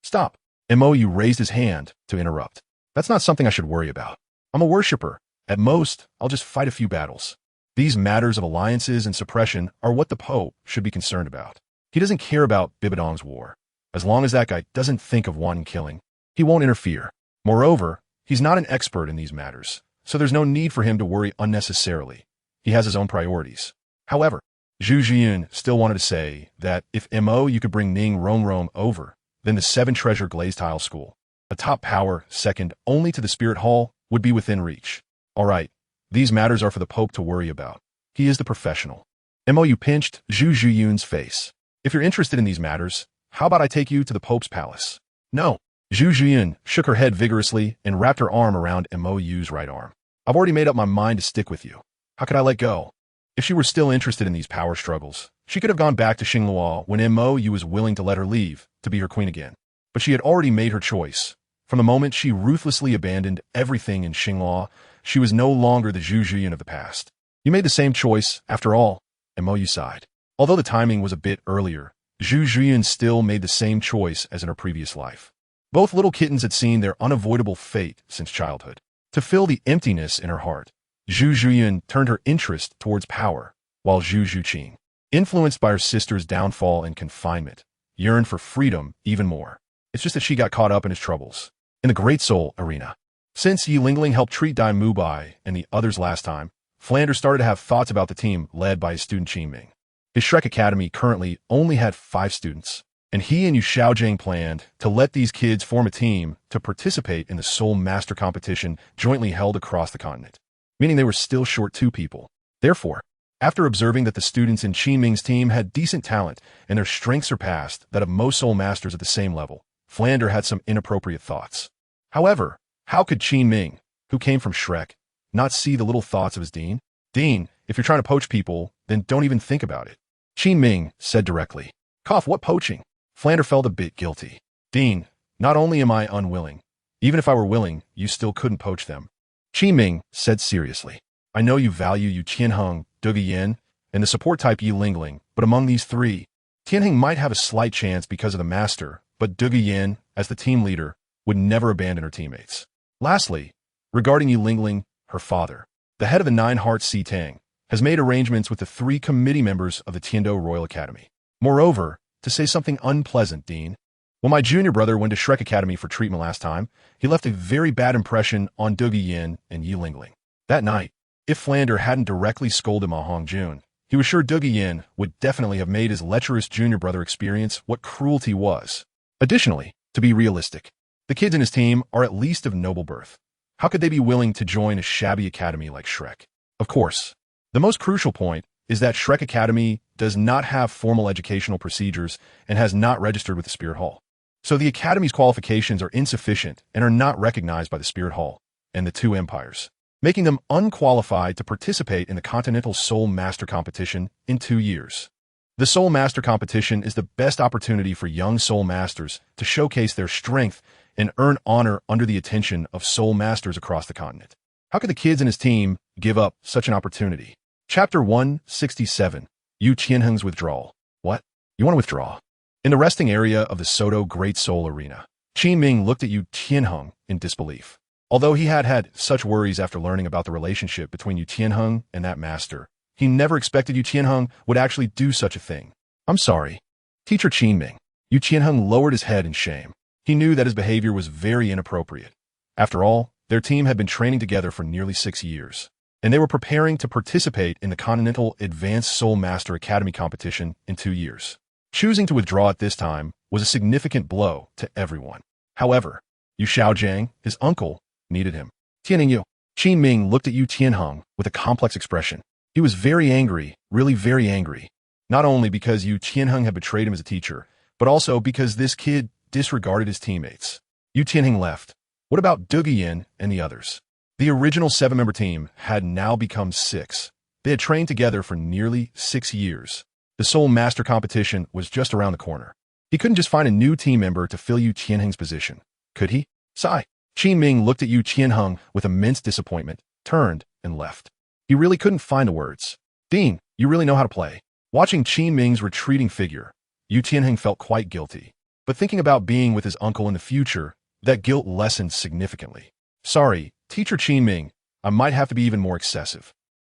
Stop. Mou raised his hand to interrupt. That's not something I should worry about. I'm a worshipper. At most, I'll just fight a few battles. These matters of alliances and suppression are what the Pope should be concerned about. He doesn't care about Bibidong's war. As long as that guy doesn't think of wanting killing, he won't interfere. Moreover, he's not an expert in these matters, so there's no need for him to worry unnecessarily. He has his own priorities. However, Zhu Ziyun still wanted to say that if Mou could bring Ning Rongrong over, then the 7 Treasure Glazed Tile School, a top power second only to the Spirit Hall, would be within reach. All right, these matters are for the Pope to worry about. He is the professional. Mou pinched Zhu Ziyun's face. If you're interested in these matters, how about I take you to the Pope's palace? No. Zhu Ziyun shook her head vigorously and wrapped her arm around Mou's right arm. I've already made up my mind to stick with you. How could I let go? If she were still interested in these power struggles, she could have gone back to Xingluo when Mo Yu was willing to let her leave to be her queen again. But she had already made her choice. From the moment she ruthlessly abandoned everything in Xingluo, she was no longer the Zhu Zhuyan of the past. You made the same choice, after all, and Mo Yu sighed. Although the timing was a bit earlier, Zhu Zhuyan still made the same choice as in her previous life. Both little kittens had seen their unavoidable fate since childhood. To fill the emptiness in her heart, Zhu Zhuyan turned her interest towards power, while Zhu Zhuqing, influenced by her sister's downfall and confinement, yearned for freedom even more. It's just that she got caught up in his troubles. In the Great Soul arena. Since Yi Lingling helped treat Dai Mubai and the others last time, Flanders started to have thoughts about the team led by his student Qin Ming. His Shrek Academy currently only had 5 students, and he and Yu Xiaojing planned to let these kids form a team to participate in the Soul Master competition jointly held across the continent, meaning they were still short 2 people. Therefore, after observing that the students in Qin Ming's team had decent talent and their strength surpassed that of most Soul Masters at the same level, Flander had some inappropriate thoughts. However, how could Qin Ming, who came from Shrek, not see the little thoughts of his dean? Dean, if you're trying to poach people, then don't even think about it. Qin Ming said directly. Cough, what poaching? Flander felt a bit guilty. Dean, not only am I unwilling, even if I were willing, you still couldn't poach them. Qin Ming said seriously. I know you value Yu Qianheng, Duge Yin, and the support type Yi Lingling, but among these 3, Tianheng might have a slight chance because of the master, but Duge Yin, as the team leader, would never abandon her teammates. Lastly, regarding Yi Lingling, her father, the head of the 9 Hearts Si Tang, has made arrangements with the 3 committee members of the Tiando Royal Academy. Moreover, to say something unpleasant, Dean, when my junior brother went to Shrek Academy for treatment last time, he left a very bad impression on Duge Yin and Yi Lingling. That night, if Flander hadn't directly scolded Ma Hongjun, he was sure Duge Yin would definitely have made his lecherous junior brother experience what cruelty was. Additionally, to be realistic, the kids in his team are at least of noble birth. How could they be willing to join a shabby academy like Shrek? Of course, the most crucial point is that Shrek Academy does not have formal educational procedures and has not registered with the Spirit Hall. So the Academy's qualifications are insufficient and are not recognized by the Spirit Hall and the 2 empires, making them unqualified to participate in the Continental Soul Master Competition in 2 years. The Soul Master Competition is the best opportunity for young Soul Masters to showcase their strength and earn honor under the attention of Soul Masters across the continent. How could the kids in his team give up such an opportunity? Chapter 167, Yu Qianheng's Withdrawal. What? You want to withdraw? In the resting area of the Soto Great Soul Arena, Qin Ming looked at Yu Qianheng in disbelief. Although he had had such worries after learning about the relationship between Yu Qianheng and that master, he never expected Yu Qianheng would actually do such a thing. I'm sorry. Teacher Qin Ming. Yu Qianheng lowered his head in shame. He knew that his behavior was very inappropriate. After all, their team had been training together for nearly 6 years, and they were preparing to participate in the Continental Advanced Soul Master Academy competition in 2 years. Choosing to withdraw at this time was a significant blow to everyone. However, Yu Xiaojing, his uncle, needed him. Tianheng, Qin Ming looked at Yu Qianheng with a complex expression. He was very angry, really very angry. Not only because Yu Qianheng had betrayed him as a teacher, but also because this kid disregarded his teammates. Yu Tianheng left. What about Duge Yin and the others? The original 7-member team had now become 6. They had trained together for nearly 6 years. The Soul Master competition was just around the corner. He couldn't just find a new team member to fill Yu Qianheng's position. Could he? Sigh. Qin Ming looked at Yu Qianheng with immense disappointment, turned, and left. He really couldn't find the words. Dean, you really know how to play. Watching Qin Ming's retreating figure, Yu Tianheng felt quite guilty. But thinking about being with his uncle in the future, that guilt lessened significantly. Sorry, Teacher Qin Ming, I might have to be even more excessive.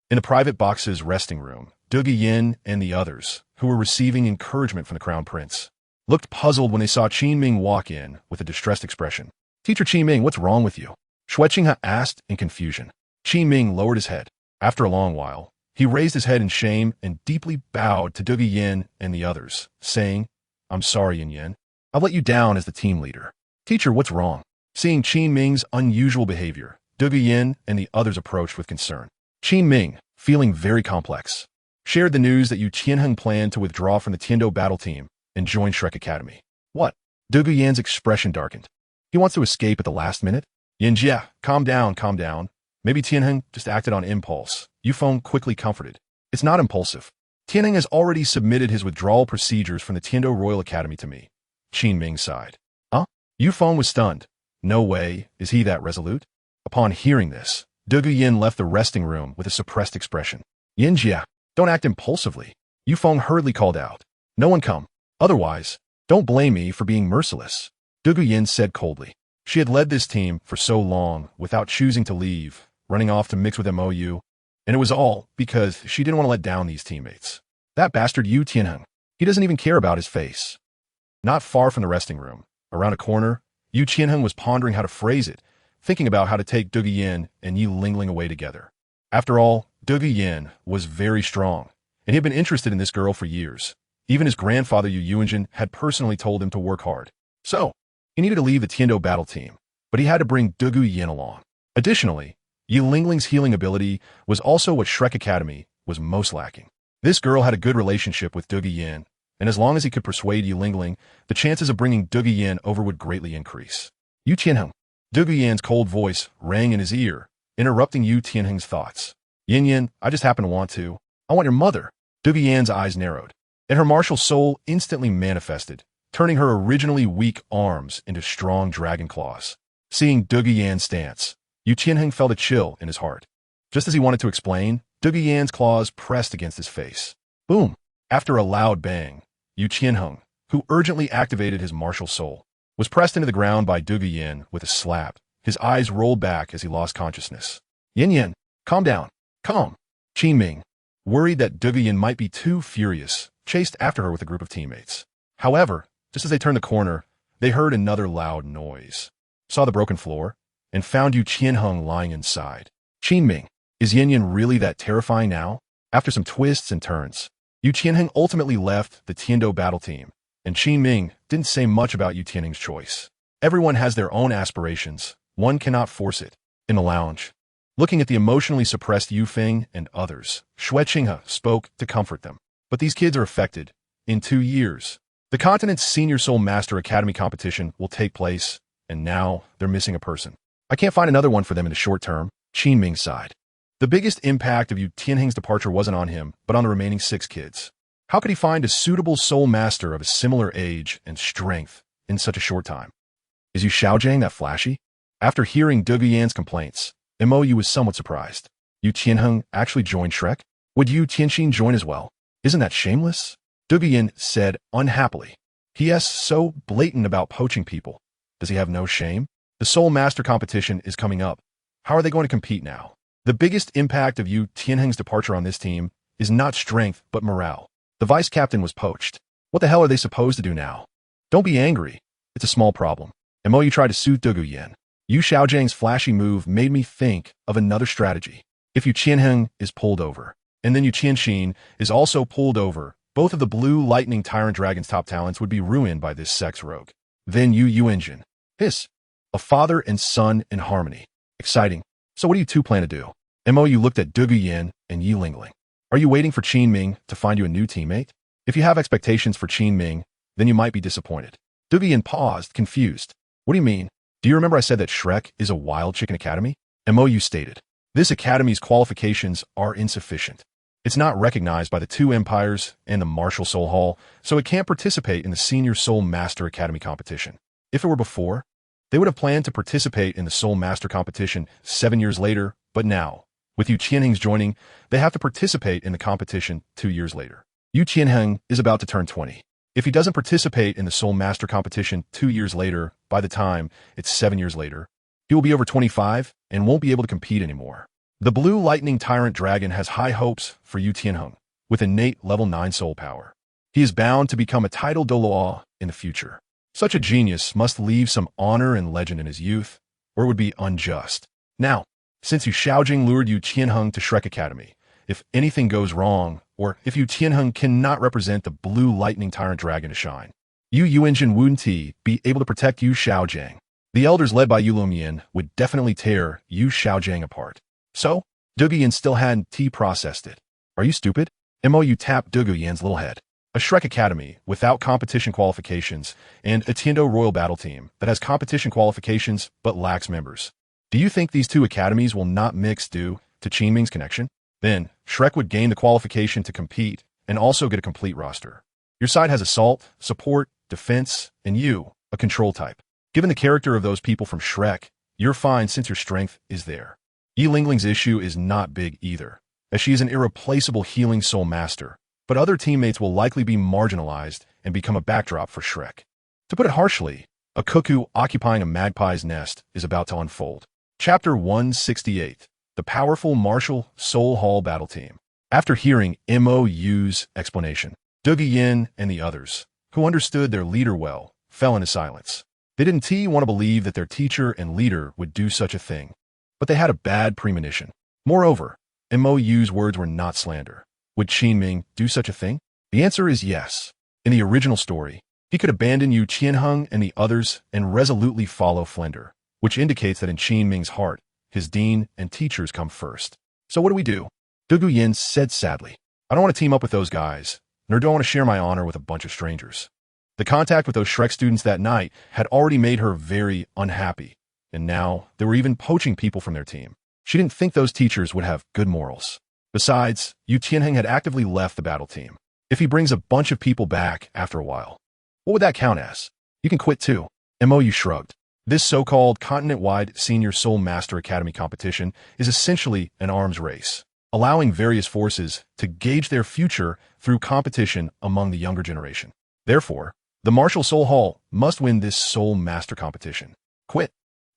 In the private box's resting room, Duge Yin and the others, who were receiving encouragement from the Crown Prince, looked puzzled when they saw Qin Ming walk in with a distressed expression. Teacher Qin Ming, what's wrong with you? Xue Qinghe asked in confusion. Qin Ming lowered his head. After a long while, he raised his head in shame and deeply bowed to Duge Yin and the others, saying, I'm sorry, Yin Yin. I've let you down as the team leader. Teacher, what's wrong? Seeing Qin Ming's unusual behavior, Duge Yin and the others approached with concern. Qin Ming, feeling very complex, shared the news that Yu Qianheng planned to withdraw from the Tiando battle team and join Shrek Academy. What? Duge Yin's expression darkened. He wants to escape at the last minute? Yin Jia, calm down, calm down. Maybe Tianheng just acted on impulse. Yufeng quickly comforted. It's not impulsive. Tianheng has already submitted his withdrawal procedures from the Tiando Royal Academy to me. Qin Ming sighed. Huh? Yufeng was stunned. No way, is he that resolute? Upon hearing this, De Guyen left the resting room with a suppressed expression. Yinjia, don't act impulsively. Yufeng hurriedly called out. No one come. Otherwise, don't blame me for being merciless. De Guyen said coldly. She had led this team for so long without choosing to leave, running off to mix with MOU, and it was all because she didn't want to let down these teammates. That bastard Yu Tianheng, he doesn't even care about his face. Not far from the resting room, around a corner, Yu Tianheng was pondering how to phrase it, thinking about how to take De Guyen and Yi Lingling away together. After all, De Guyen was very strong, and he had been interested in this girl for years. Even his grandfather Yu Yuanjin had personally told him to work hard. So, he needed to leave the Tiando battle team, but he had to bring De Guyen along. Additionally, Yi Lingling's healing ability was also what Shrek Academy was most lacking. This girl had a good relationship with De Guyen, and as long as he could persuade Yi Lingling, the chances of bringing De Guyen over would greatly increase. Yu Tianheng. De Guyen's cold voice rang in his ear, interrupting Yu Tianheng's thoughts. Yin Yin, I just happen to want to. I want your mother. De Guyen's eyes narrowed, and her martial soul instantly manifested, turning her originally weak arms into strong dragon claws. Seeing De Guyen's stance, Yu Tianheng felt a chill in his heart. Just as he wanted to explain, De Guyen's claws pressed against his face. Boom! After a loud bang, Yu Tianheng, who urgently activated his martial soul, was pressed into the ground by De Guyen with a slap. His eyes rolled back as he lost consciousness. Yin Yin, calm down. Calm. Qin Ming, worried that De Guyen might be too furious, chased after her with a group of teammates. However, just as they turned the corner, they heard another loud noise, saw the broken floor, and found Yu Tianheng lying inside. Qin Ming, is Yin Yin really that terrifying now? After some twists and turns, Yu Tianheng ultimately left the Tiando battle team, and Qin Ming didn't say much about Yu Tianheng's choice. Everyone has their own aspirations. One cannot force it. In the lounge, looking at the emotionally suppressed Yu Feng and others, Xue Qinghe spoke to comfort them. But these kids are affected. In 2 years, the continent's Senior Soul Master Academy competition will take place, and now they're missing a person. I can't find another one for them in the short term. Qin Ming sighed. The biggest impact of Yu Tianheng's departure wasn't on him, but on the remaining 6 kids. How could he find a suitable soul master of a similar age and strength in such a short time? Is Yu Xiaojang that flashy? After hearing De Guyen's complaints, MOU was somewhat surprised. Yu Tianheng actually joined Shrek? Would Yu Tianxin join as well? Isn't that shameless? De Guyen said unhappily. He is so blatant about poaching people. Does he have no shame? The Soul Master competition is coming up. How are they going to compete now? The biggest impact of Yu Tianheng's departure on this team is not strength but morale. The vice captain was poached. What the hell are they supposed to do now? Don't be angry. It's a small problem. MOU tried to soothe De Guyen. Yu Xiaojang's flashy move made me think of another strategy. If Yu Tianheng is pulled over, and then Yu Tianxin is also pulled over, both of the Blue Lightning Tyrant Dragon's top talents would be ruined by this sex rogue. Then Yu Yuanjin. Hiss. A father and son in harmony. Exciting. So what do you two plan to do? MOU looked at De Guyen and Yi Lingling. Are you waiting for Qin Ming to find you a new teammate? If you have expectations for Qin Ming, then you might be disappointed. De Guyen paused, confused. What do you mean? Do you remember I said that Shrek is a wild chicken academy? MOU stated. This academy's qualifications are insufficient. It's not recognized by the 2 empires and the Martial Soul Hall, so it can't participate in the Senior Soul Master Academy competition. If it were before, they would have planned to participate in the Soul Master competition 7 years later, but now, with Yu Tianheng's joining, they have to participate in the competition 2 years later. Yu Tianheng is about to turn 20. If he doesn't participate in the Soul Master competition 2 years later, by the time it's 7 years later, he will be over 25 and won't be able to compete anymore. The Blue Lightning Tyrant Dragon has high hopes for Yu Tianheng, with innate level 9 soul power. He is bound to become a titled Douluo in the future. Such a genius must leave some honor and legend in his youth, or it would be unjust. Now, since Yu Xiaojing lured Yu Tianheng to Shrek Academy, if anything goes wrong, or if Yu Tianheng cannot represent the Blue Lightning Tyrant Dragon to shine, Yu Yuanjin wouldn't be able to protect Yu Xiaojang. The elders led by Yu Lumian would definitely tear Yu Xiaojang apart. So, De Guyen still hadn't processed it. Are you stupid? MOU tapped De Guyen's little head. A Shrek Academy without competition qualifications and a Tiando Royal Battle Team that has competition qualifications but lacks members. Do you think these 2 academies will not mix due to Qin Ming's connection? Then, Shrek would gain the qualification to compete and also get a complete roster. Your side has assault, support, defense, and you, a control type. Given the character of those people from Shrek, you're fine since your strength is there. Yi Lingling's issue is not big either, as she is an irreplaceable healing soul master, but other teammates will likely be marginalized and become a backdrop for Shrek. To put it harshly, a cuckoo occupying a magpie's nest is about to unfold. Chapter 168, The Powerful Martial Soul Hall Battle Team. After hearing MOU's explanation, Douluo and the others, who understood their leader well, fell into silence. They didn't want to believe that their teacher and leader would do such a thing, but they had a bad premonition. Moreover, MOU's words were not slander. Would Qinming do such a thing? The answer is yes. In the original story, he could abandon Yu Qianheng and the others and resolutely follow Flender, which indicates that in Qinming's heart, his dean and teachers come first. So what do? Douluo said sadly. I don't want to team up with those guys, nor do I want to share my honor with a bunch of strangers. The contact with those Shrek students that night had already made her very unhappy, and now they were even poaching people from their team. She didn't think those teachers would have good morals. Besides, Yu Qianheng had actively left the battle team. If he brings a bunch of people back after a while, what would that count as? You can quit too. MOU shrugged. This so-called continent-wide Senior Soul Master Academy competition is essentially an arms race, allowing various forces to gauge their future through competition among the younger generation. Therefore, the Martial Soul Hall must win this Soul Master competition. Quit.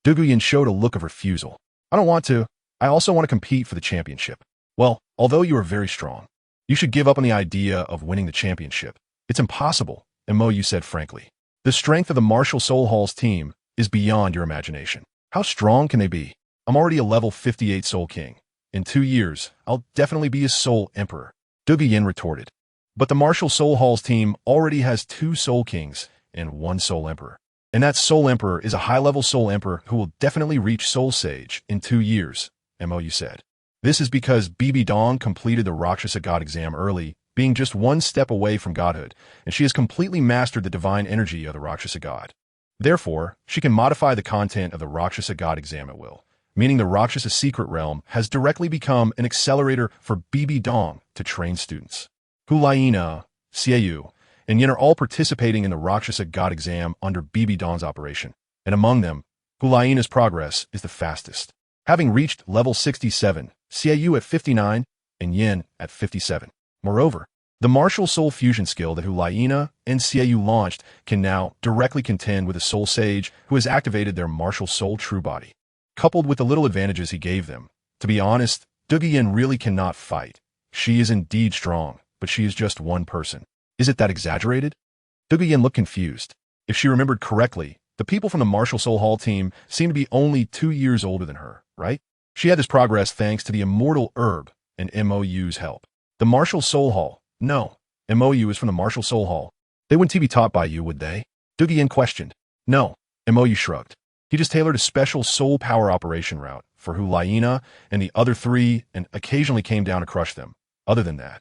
Douluo showed a look of refusal. I don't want to. I also want to compete for the championship. Well, although you are very strong, you should give up on the idea of winning the championship. It's impossible, MOU said frankly. The strength of the Martial Soul Hall's team is beyond your imagination. How strong can they be? I'm already a level 58 Soul King. In 2 years, I'll definitely be a Soul Emperor. Douluo retorted. But the Martial Soul Hall's team already has 2 Soul Kings and 1 Soul Emperor. And that Soul Emperor is a high-level Soul Emperor who will definitely reach Soul Sage in 2 years, MOU said. This is because Bibi Dong completed the Rakshasa God exam early, being just 1 step away from godhood, and she has completely mastered the divine energy of the Rakshasa God. Therefore, she can modify the content of the Rakshasa God exam at will, meaning the Rakshasa Secret Realm has directly become an accelerator for Bibi Dong to train students. Hulaina, Xiaoyu, and Yin are all participating in the Rakshasa God exam under Bibi Dong's operation, and among them, Hulaina's progress is the fastest, having reached level 67, Xiaoyu at 59, and Yin at 57. Moreover, the martial soul fusion skill that Hulaina and Xiaoyu launched can now directly contend with a soul sage who has activated their martial soul true body. Coupled with the little advantages he gave them, to be honest, Douluo really cannot fight. She is indeed strong, but she is just one person. Is it that exaggerated? Douluo looked confused. If she remembered correctly, the people from the Martial Soul Hall team seemed to be only 2 years older than her, right? She had this progress thanks to the immortal herb and MOU's help. The Martial Soul Hall. No, MOU is from the Martial Soul Hall. They wouldn't be taught by you, would they? Douluo questioned. No, MOU shrugged. He just tailored a special soul power operation route for Hulaina and the other 3 and occasionally came down to crush them. Other than that,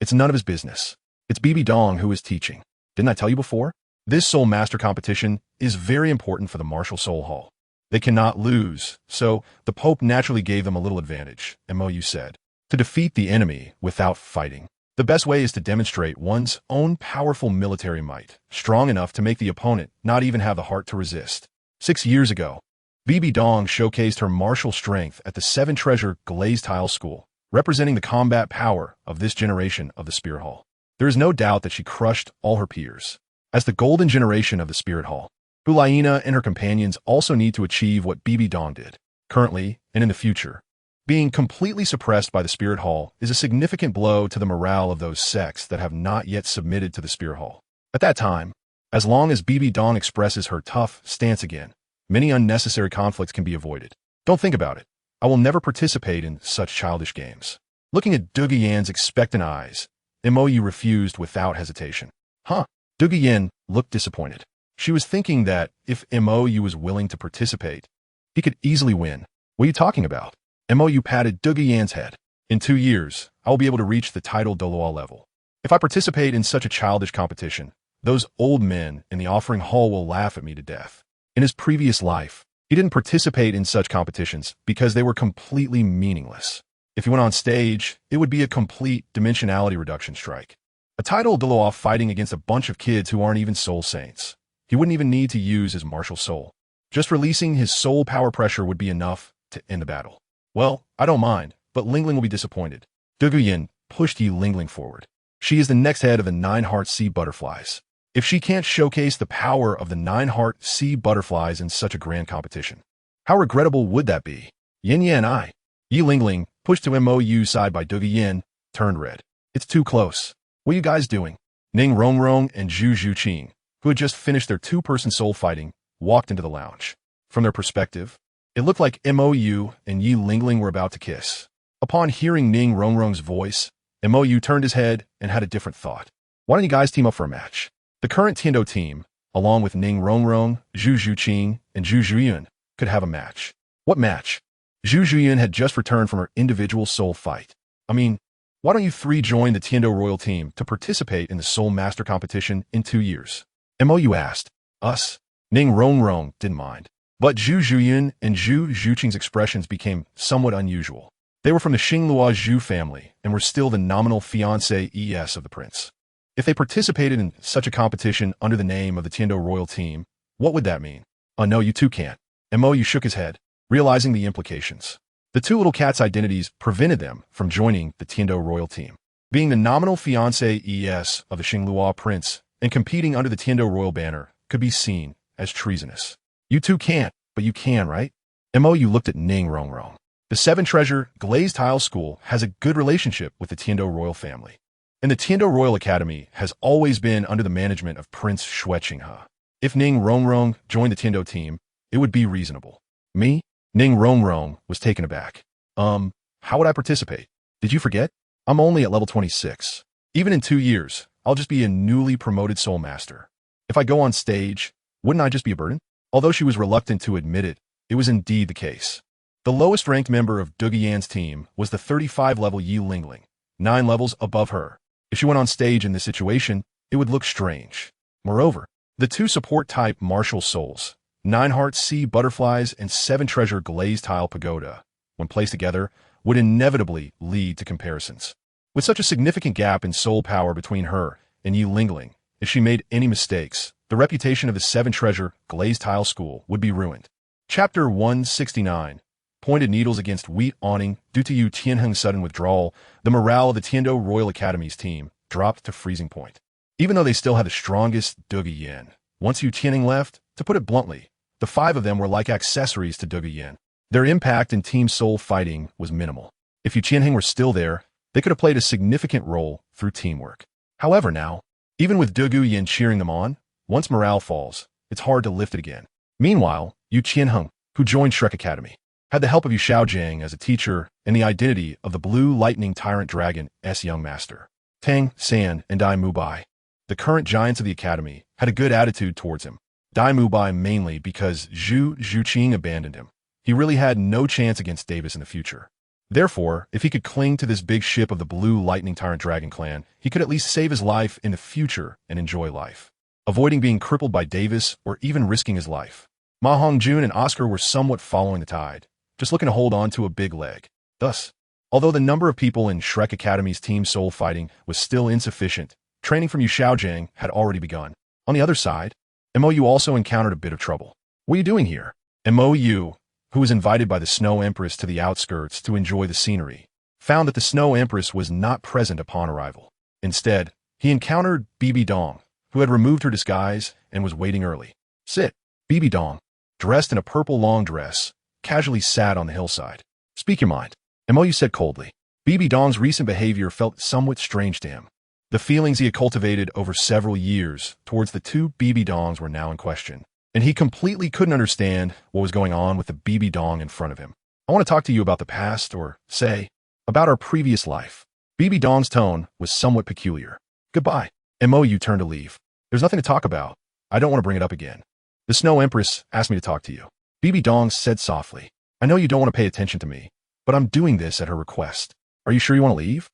it's none of his business. It's Bibi Dong who is teaching. Didn't I tell you before? This Soul Master competition is very important for the Martial Soul Hall. They cannot lose, so the Pope naturally gave them a little advantage, MOU said. To defeat the enemy without fighting, the best way is to demonstrate one's own powerful military might, strong enough to make the opponent not even have the heart to resist. 6 years ago, Bibi Dong showcased her martial strength at the 7 Treasure Glazed Tile School, representing the combat power of this generation of the Spirit Hall. There is no doubt that she crushed all her peers. As the golden generation of the Spirit Hall, Hulaina and her companions also need to achieve what Bibi Dong did. Currently, and in the future, being completely suppressed by the Spirit Hall is a significant blow to the morale of those sects that have not yet submitted to the Spirit Hall. At that time, as long as Bibi Dong expresses her tough stance again, many unnecessary conflicts can be avoided. Don't think about it. I will never participate in such childish games. Looking at Douluo's expectant eyes, MOU refused without hesitation. Huh? Douluo looked disappointed. She was thinking that if MOU was willing to participate, he could easily win. What are you talking about? MOU patted Douluo's head. In 2 years, I will be able to reach the title Douluo level. If I participate in such a childish competition, those old men in the offering hall will laugh at me to death. In his previous life, he didn't participate in such competitions because they were completely meaningless. If he went on stage, it would be a complete dimensionality reduction strike. A title Douluo fighting against a bunch of kids who aren't even soul saints. He wouldn't even need to use his martial soul. Just releasing his soul power pressure would be enough to end the battle. Well, I don't mind, but Lingling will be disappointed. Douluo pushed Yi Lingling forward. She is the next head of the 9-heart sea butterflies. If she can't showcase the power of the 9-heart sea butterflies in such a grand competition, how regrettable would that be? Yin Yan I. Yi Lingling, pushed to MOU side by Douluo, turned red. It's too close. What are you guys doing? Ning Rongrong and Zhu Zhuqing, who had just finished their two-person soul fighting, walked into the lounge. From their perspective, it looked like MOU and Yi Lingling were about to kiss. Upon hearing Ning Rongrong's voice, MOU turned his head and had a different thought. Why don't you guys team up for a match? The current Tiendo team, along with Ning Rongrong, Zhu Zhuqing, and Zhu Zhuyun, could have a match. What match? Zhu Zhuyun had just returned from her individual soul fight. I mean, why don't you three join the Tiendo Royal team to participate in the Soul Master competition in 2 years? MOU asked. Us? Ning Rongrong didn't mind. But Zhu Zhuyun and Zhu Zhuqing's expressions became somewhat unusual. They were from the Xinglua Zhu family and were still the nominal fiancé of the prince. If they participated in such a competition under the name of the Tiendo Royal team, what would that mean? Oh no, you two can't. MOU shook his head, realizing the implications. The two little cats' identities prevented them from joining the Tiendo Royal team. Being the nominal fiancé of the Xinglua prince and competing under the Tiendo Royal banner could be seen as treasonous. You two can't, but you can, right? MOU looked at Ning Rongrong. The Seven Treasure Glazed Tile School has a good relationship with the Tiendo Royal family. And the Tiendo Royal Academy has always been under the management of Prince Xueqinghe. If Ning Rongrong joined the Tiendo team, it would be reasonable. Me? Ning Rongrong was taken aback. How would I participate? Did you forget? I'm only at level 26. Even in 2 years, I'll just be a newly promoted Soul Master. If I go on stage, wouldn't I just be a burden? Although she was reluctant to admit it, it was indeed the case. The lowest ranked member of Douluo's team was the 35-level Yi Lingling, 9 levels above her. If she went on stage in this situation, it would look strange. Moreover, the two support-type martial souls, 9-heart sea butterflies and 7-treasure glazed tile pagoda, when placed together, would inevitably lead to comparisons. With such a significant gap in soul power between her and Yi Lingling, if she made any mistakes, the reputation of the 7-treasure glazed tile school would be ruined. Chapter 169. Pointed needles against wheat awning. Due to Yu Tianheng's sudden withdrawal, the morale of the Tiendo Royal Academy's team dropped to freezing point. Even though they still had the strongest Douluo, once Yu Tianheng left, to put it bluntly, the 5 of them were like accessories to Douluo. Their impact in team soul fighting was minimal. If Yu Tianheng were still there, they could have played a significant role through teamwork. However now, even with Douluo cheering them on, once morale falls, it's hard to lift it again. Meanwhile, Yu Tianheng, who joined Shrek Academy, had the help of Yu Xiaojiang as a teacher and the identity of the Blue Lightning Tyrant Dragon's young master. Tang San and Dai Mubai, the current giants of the academy, had a good attitude towards him. Dai Mubai mainly because Zhu Zhuqing abandoned him. He really had no chance against Davis in the future. Therefore, if he could cling to this big ship of the Blue Lightning Tyrant Dragon clan, he could at least save his life in the future and enjoy life, avoiding being crippled by Davis or even risking his life. Ma Hongjun and Oscar were somewhat following the tide, just looking to hold on to a big leg. Thus, although the number of people in Shrek Academy's team soul fighting was still insufficient, training from Yu Xiaojiang had already begun. On the other side, MOU also encountered a bit of trouble. What are you doing here? MOU, who was invited by the Snow Empress to the outskirts to enjoy the scenery, found that the Snow Empress was not present upon arrival. Instead, he encountered Bibi Dong, who had removed her disguise and was waiting early. Sit. Bibi Dong, dressed in a purple long dress, casually sat on the hillside. Speak your mind, MOU said coldly. Bibi Dong's recent behavior felt somewhat strange to him. The feelings he had cultivated over several years towards the two Bibi Dongs were now in question, and he completely couldn't understand what was going on with the Bibi Dong in front of him. I want to talk to you about the past, or, say, about our previous life. Bibi Dong's tone was somewhat peculiar. Goodbye. MOU turned to leave. There's nothing to talk about. I don't want to bring it up again. The Snow Empress asked me to talk to you. Bibi Dong said softly. I know you don't want to pay attention to me, but I'm doing this at her request. Are you sure you want to leave?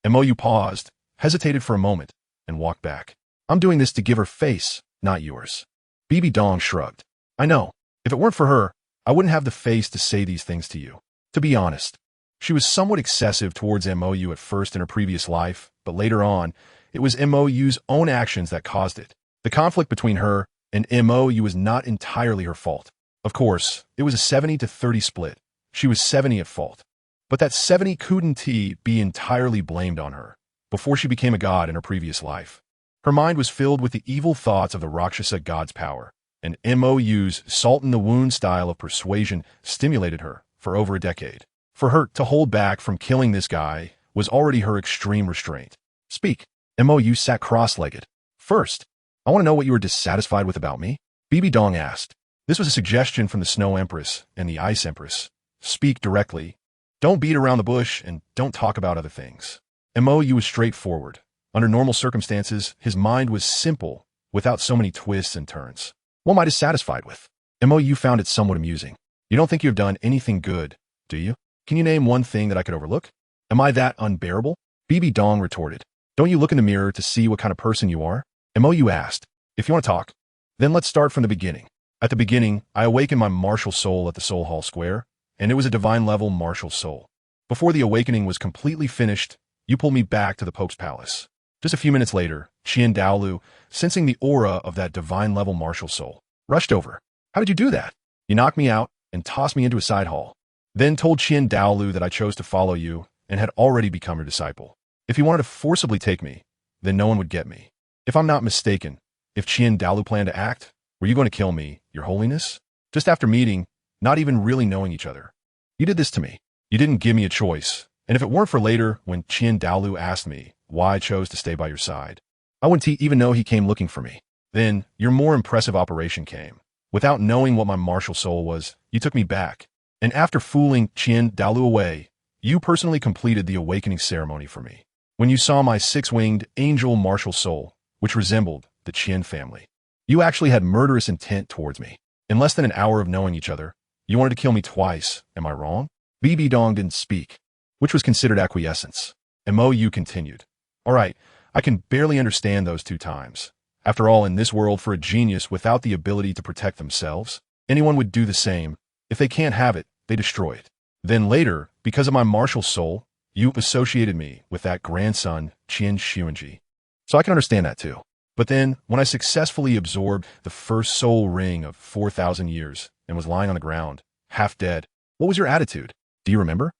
MOU paused, hesitated for a moment, and walked back. I'm doing this to give her face, not yours. Bibi Dong shrugged. I know. If it weren't for her, I wouldn't have the face to say these things to you. To be honest, She was somewhat excessive towards MOU at first in her previous life, but later on, it was MOU's own actions that caused it. The conflict between her and MOU was not entirely her fault. Of course, it was a 70-30 split. She was 70 at fault. But that 70 couldn't be entirely blamed on her. Before she became a god in her previous life, her mind was filled with the evil thoughts of the Rakshasa god's power, and MOU's salt-in-the-wound style of persuasion stimulated her for over a decade. For her to hold back from killing this guy was already her extreme restraint. Speak. MOU sat cross-legged. First, I want to know what you were dissatisfied with about me? BB Dong asked. This was a suggestion from the Snow Empress and the Ice Empress. Speak directly. Don't beat around the bush and don't talk about other things. MOU was straightforward. Under normal circumstances, his mind was simple, without so many twists and turns. What am I dissatisfied with? MOU found it somewhat amusing. You don't think you have done anything good, do you? Can you name one thing that I could overlook? Am I that unbearable? BB Dong retorted. Don't you look in the mirror to see what kind of person you are? MOU asked. If you want to talk, then let's start from the beginning. At the beginning, I awakened my martial soul at the Soul Hall Square, and it was a divine-level martial soul. Before the awakening was completely finished, you pulled me back to the Pope's palace. Just a few minutes later, Dalu, sensing the aura of that divine-level martial soul, rushed over. How did you do that? You knocked me out and tossed me into a side hall. Then told Dalu that I chose to follow you and had already become your disciple. If you wanted to forcibly take me, then no one would get me. If I'm not mistaken, if Dalu planned to act, were you going to kill me, Your Holiness? Just after meeting, not even really knowing each other. You did this to me. You didn't give me a choice. And if it weren't for later, when Dalu asked me why I chose to stay by your side, I wouldn't even know he came looking for me. Then, your more impressive operation came. Without knowing what my martial soul was, you took me back. And after fooling Dalu away, you personally completed the awakening ceremony for me. When you saw my six-winged angel martial soul, which resembled the Qian family, you actually had murderous intent towards me. In less than an hour of knowing each other, you wanted to kill me twice. Am I wrong? BB Dong didn't speak, which was considered acquiescence. MOU continued. All right, I can barely understand those 2 times. After all, in this world, for a genius without the ability to protect themselves, anyone would do the same. If they can't have it, they destroy it. Then later, because of my martial soul, you associated me with that grandson, Qian Xuanji. So I can understand that too. But then, when I successfully absorbed the first soul ring of 4,000 years and was lying on the ground, half dead, what was your attitude? Do you remember?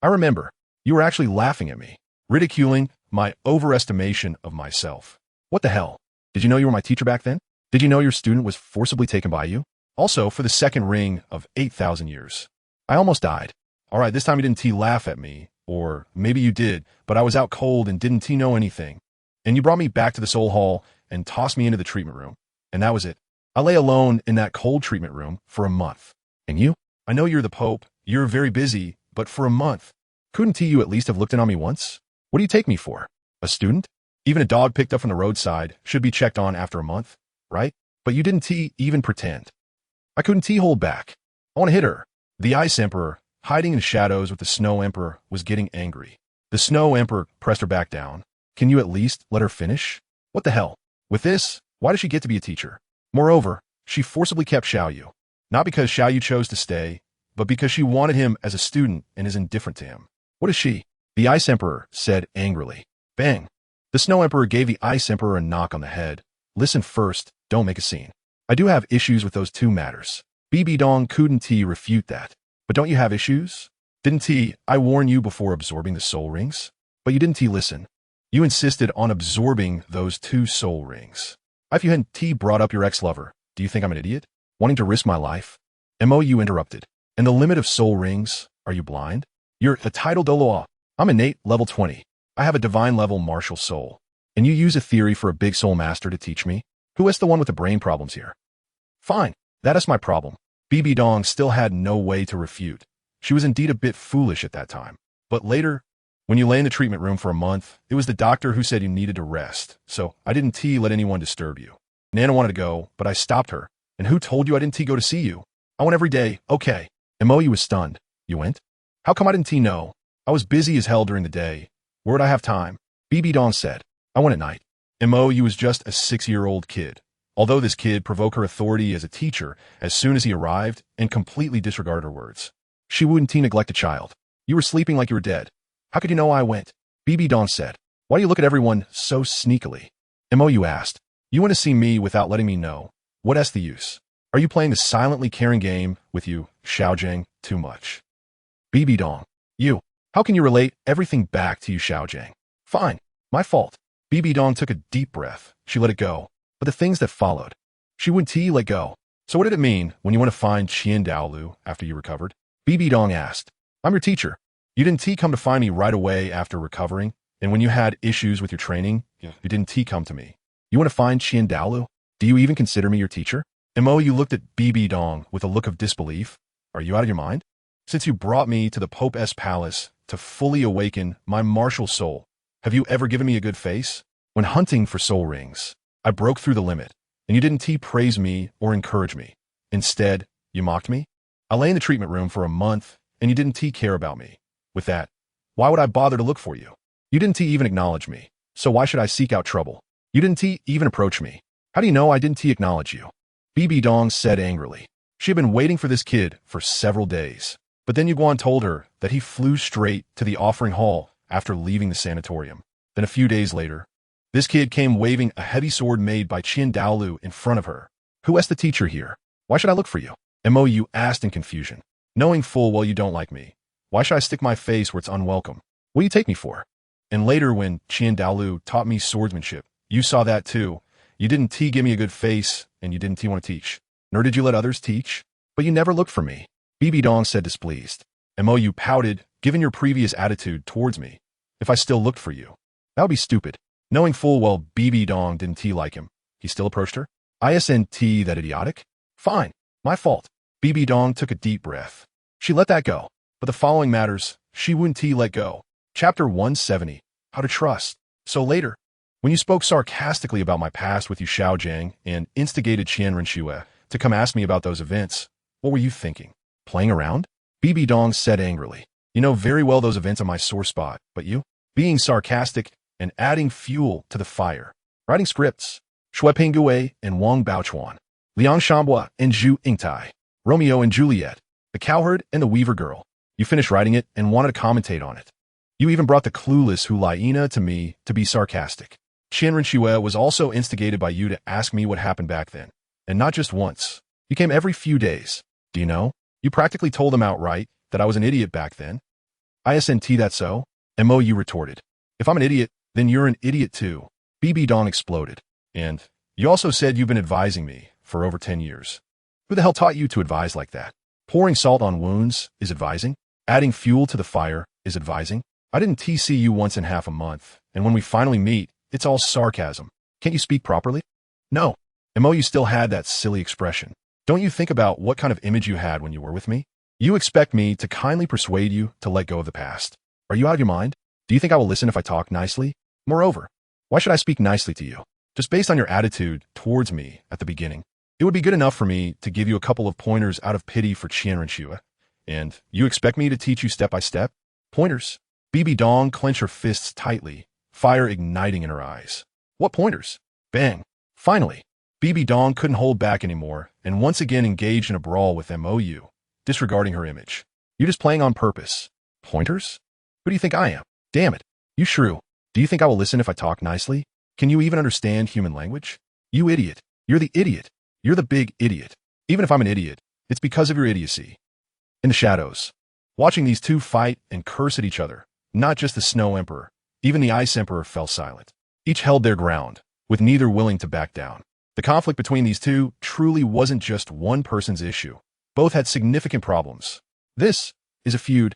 I remember. You were actually laughing at me, ridiculing my overestimation of myself. What the hell? Did you know you were my teacher back then? Did you know your student was forcibly taken by you? Also, for the second ring of 8,000 years. I almost died. All right, this time you didn't laugh at me. Or maybe you did, but I was out cold and didn't know anything. And you brought me back to the Soul Hall and tossed me into the treatment room. And that was it. I lay alone in that cold treatment room for a month. And you? I know you're the Pope. You're very busy, but for a month. Couldn't you at least have looked in on me once? What do you take me for? A student? Even a dog picked up from the roadside should be checked on after a month, right? But you didn't even pretend. I couldn't hold back. I want to hit her. The Ice Emperor, hiding in shadows with the Snow Emperor, was getting angry. The Snow Emperor pressed her back down. Can you at least let her finish? What the hell? With this, why does she get to be a teacher? Moreover, she forcibly kept Xiaoyu. Not because Xiaoyu chose to stay, but because she wanted him as a student and is indifferent to him. What is she? The Ice Emperor said angrily. Bang! The Snow Emperor gave the Ice Emperor a knock on the head. Listen first, don't make a scene. I do have issues with those 2 matters. BB Dong couldn't refute that. But don't you have issues? Didn't I warn you before absorbing the soul rings? But you didn't listen. You insisted on absorbing those 2 soul rings. If you hadn't brought up your ex-lover, do you think I'm an idiot? Wanting to risk my life? MOU interrupted. And the limit of soul rings? Are you blind? You're a title Douluo. I'm innate level 20. I have a divine level martial soul. And you use a theory for a big soul master to teach me? Who is the one with the brain problems here? Fine, that is my problem. BB Dong still had no way to refute. She was indeed a bit foolish at that time. But later, when you lay in the treatment room for a month, it was the doctor who said you needed to rest. So I didn't let anyone disturb you. Nana wanted to go, but I stopped her. And who told you I didn't go to see you? I went every day. Okay. MOU was stunned. You went? How come I didn't know? I was busy as hell during the day. Where would I have time? BB Dong said. I went at night. MOU was just a 6-year-old kid. Although this kid provoked her authority as a teacher as soon as he arrived and completely disregarded her words. She wouldn't neglect a child. You were sleeping like you were dead. How could you know I went? BB Dong said. Why do you look at everyone so sneakily? Mou asked. You want to see me without letting me know. What's the use? Are you playing the silently caring game with you, Xiaojing, too much? BB Dong. You. How can you relate everything back to you, Xiaojing? Fine. My fault. BB Dong took a deep breath. She let it go. But the things that followed. She wouldn't let go. So what did it mean when you want to find Dalu after you recovered? BB Dong asked. I'm your teacher. You didn't come to find me right away after recovering, and when you had issues with your training, you didn't come to me. You want to find Dalu? Do you even consider me your teacher? You looked at BB Dong with a look of disbelief. Are you out of your mind? Since you brought me to the Pope's palace to fully awaken my martial soul, have you ever given me a good face? When hunting for soul rings, I broke through the limit, and you didn't praise me or encourage me. Instead, you mocked me? I lay in the treatment room for a month, and you didn't care about me. With that, why would I bother to look for you? You didn't even acknowledge me, so why should I seek out trouble? You didn't even approach me. How do you know I didn't acknowledge you? BB Dong said angrily. She had been waiting for this kid for several days, but then Yuguan told her that he flew straight to the offering hall after leaving the sanatorium. Then a few days later, this kid came waving a heavy sword made by Dalu in front of her. Who is the teacher here? Why should I look for you? Mou asked in confusion. Knowing full well you don't like me, why should I stick my face where it's unwelcome? What do you take me for? And later when Dalu taught me swordsmanship, you saw that too. You didn't give me a good face, and you didn't want to teach. Nor did you let others teach. But you never looked for me. BB Dong said displeased. Mou pouted, given your previous attitude towards me. If I still looked for you, that would be stupid. Knowing full well BB Dong didn't like him, he still approached her. Isn't that idiotic? Fine. My fault. BB Dong took a deep breath. She let that go. But the following matters, she wouldn't let go. Chapter 170. How to Trust. So later, when you spoke sarcastically about my past with you Xiaojing and instigated Qianren to come ask me about those events, what were you thinking? Playing around? BB Dong said angrily. You know very well those events are my sore spot, but you? Being sarcastic and adding fuel to the fire. Writing scripts. Shui Pingui and Wang Baochuan. Liang Shambua and Zhu Yingtai. Romeo and Juliet. The Cowherd and the Weaver Girl. You finished writing it and wanted to commentate on it. You even brought the clueless Hulaina to me to be sarcastic. Qianren was also instigated by you to ask me what happened back then. And not just once. You came every few days. Do you know? You practically told them outright that I was an idiot back then. Isn't that so? Mou retorted. If I'm an idiot, then you're an idiot too. BB Dong exploded. And you also said you've been advising me for over 10 years. Who the hell taught you to advise like that? Pouring salt on wounds is advising? Adding fuel to the fire is advising? I didn't see you once in half a month, and when we finally meet, it's all sarcasm. Can't you speak properly? No. Mou still had that silly expression. Don't you think about what kind of image you had when you were with me? You expect me to kindly persuade you to let go of the past. Are you out of your mind? Do you think I will listen if I talk nicely? Moreover, why should I speak nicely to you? Just based on your attitude towards me at the beginning. It would be good enough for me to give you a couple of pointers out of pity for Qianren, and you expect me to teach you step by step? Pointers? BB Dong clenched her fists tightly, fire igniting in her eyes. What pointers? Bang. Finally, BB Dong couldn't hold back anymore and once again engaged in a brawl with Mou, disregarding her image. You're just playing on purpose. Pointers? Who do you think I am? Damn it. You shrew. Do you think I will listen if I talk nicely? Can you even understand human language? You idiot. You're the idiot. You're the big idiot. Even if I'm an idiot, it's because of your idiocy. In the shadows, watching these two fight and curse at each other, not just the Snow Emperor, even the Ice Emperor fell silent. Each held their ground, with neither willing to back down. The conflict between these two truly wasn't just one person's issue. Both had significant problems. This is a feud.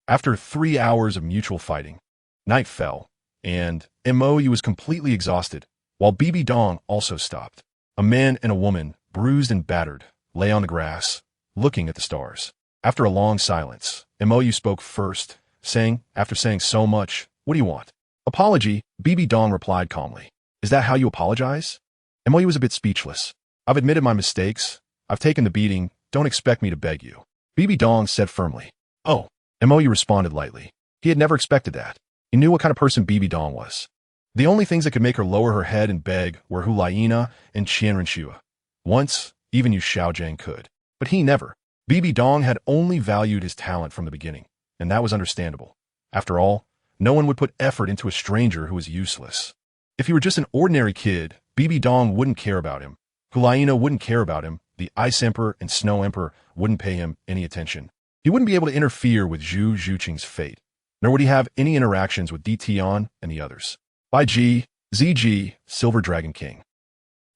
After 3 hours of mutual fighting, night fell, and Mou was completely exhausted, while BB Dong also stopped. A man and a woman, bruised and battered, lay on the grass, looking at the stars. After a long silence, Mou spoke first, saying, after saying so much, what do you want? Apology, BB Dong replied calmly. Is that how you apologize? Mou was a bit speechless. I've admitted my mistakes. I've taken the beating. Don't expect me to beg you. BB Dong said firmly. Oh, Mou responded lightly. He had never expected that. He knew what kind of person BB Dong was. The only things that could make her lower her head and beg were Hulaina and Qianren. Once, even Yu Xiaojing could. But he never. BB Dong had only valued his talent from the beginning. and that was understandable. After all, no one would put effort into a stranger who was useless. If he were just an ordinary kid, Bibi Dong wouldn't care about him. Hulaina wouldn't care about him. The Ice Emperor and Snow Emperor wouldn't pay him any attention. He wouldn't be able to interfere with Zhu Zhuqing's fate, nor would he have any interactions with Di Tian and the others. By G, ZG, Silver Dragon King.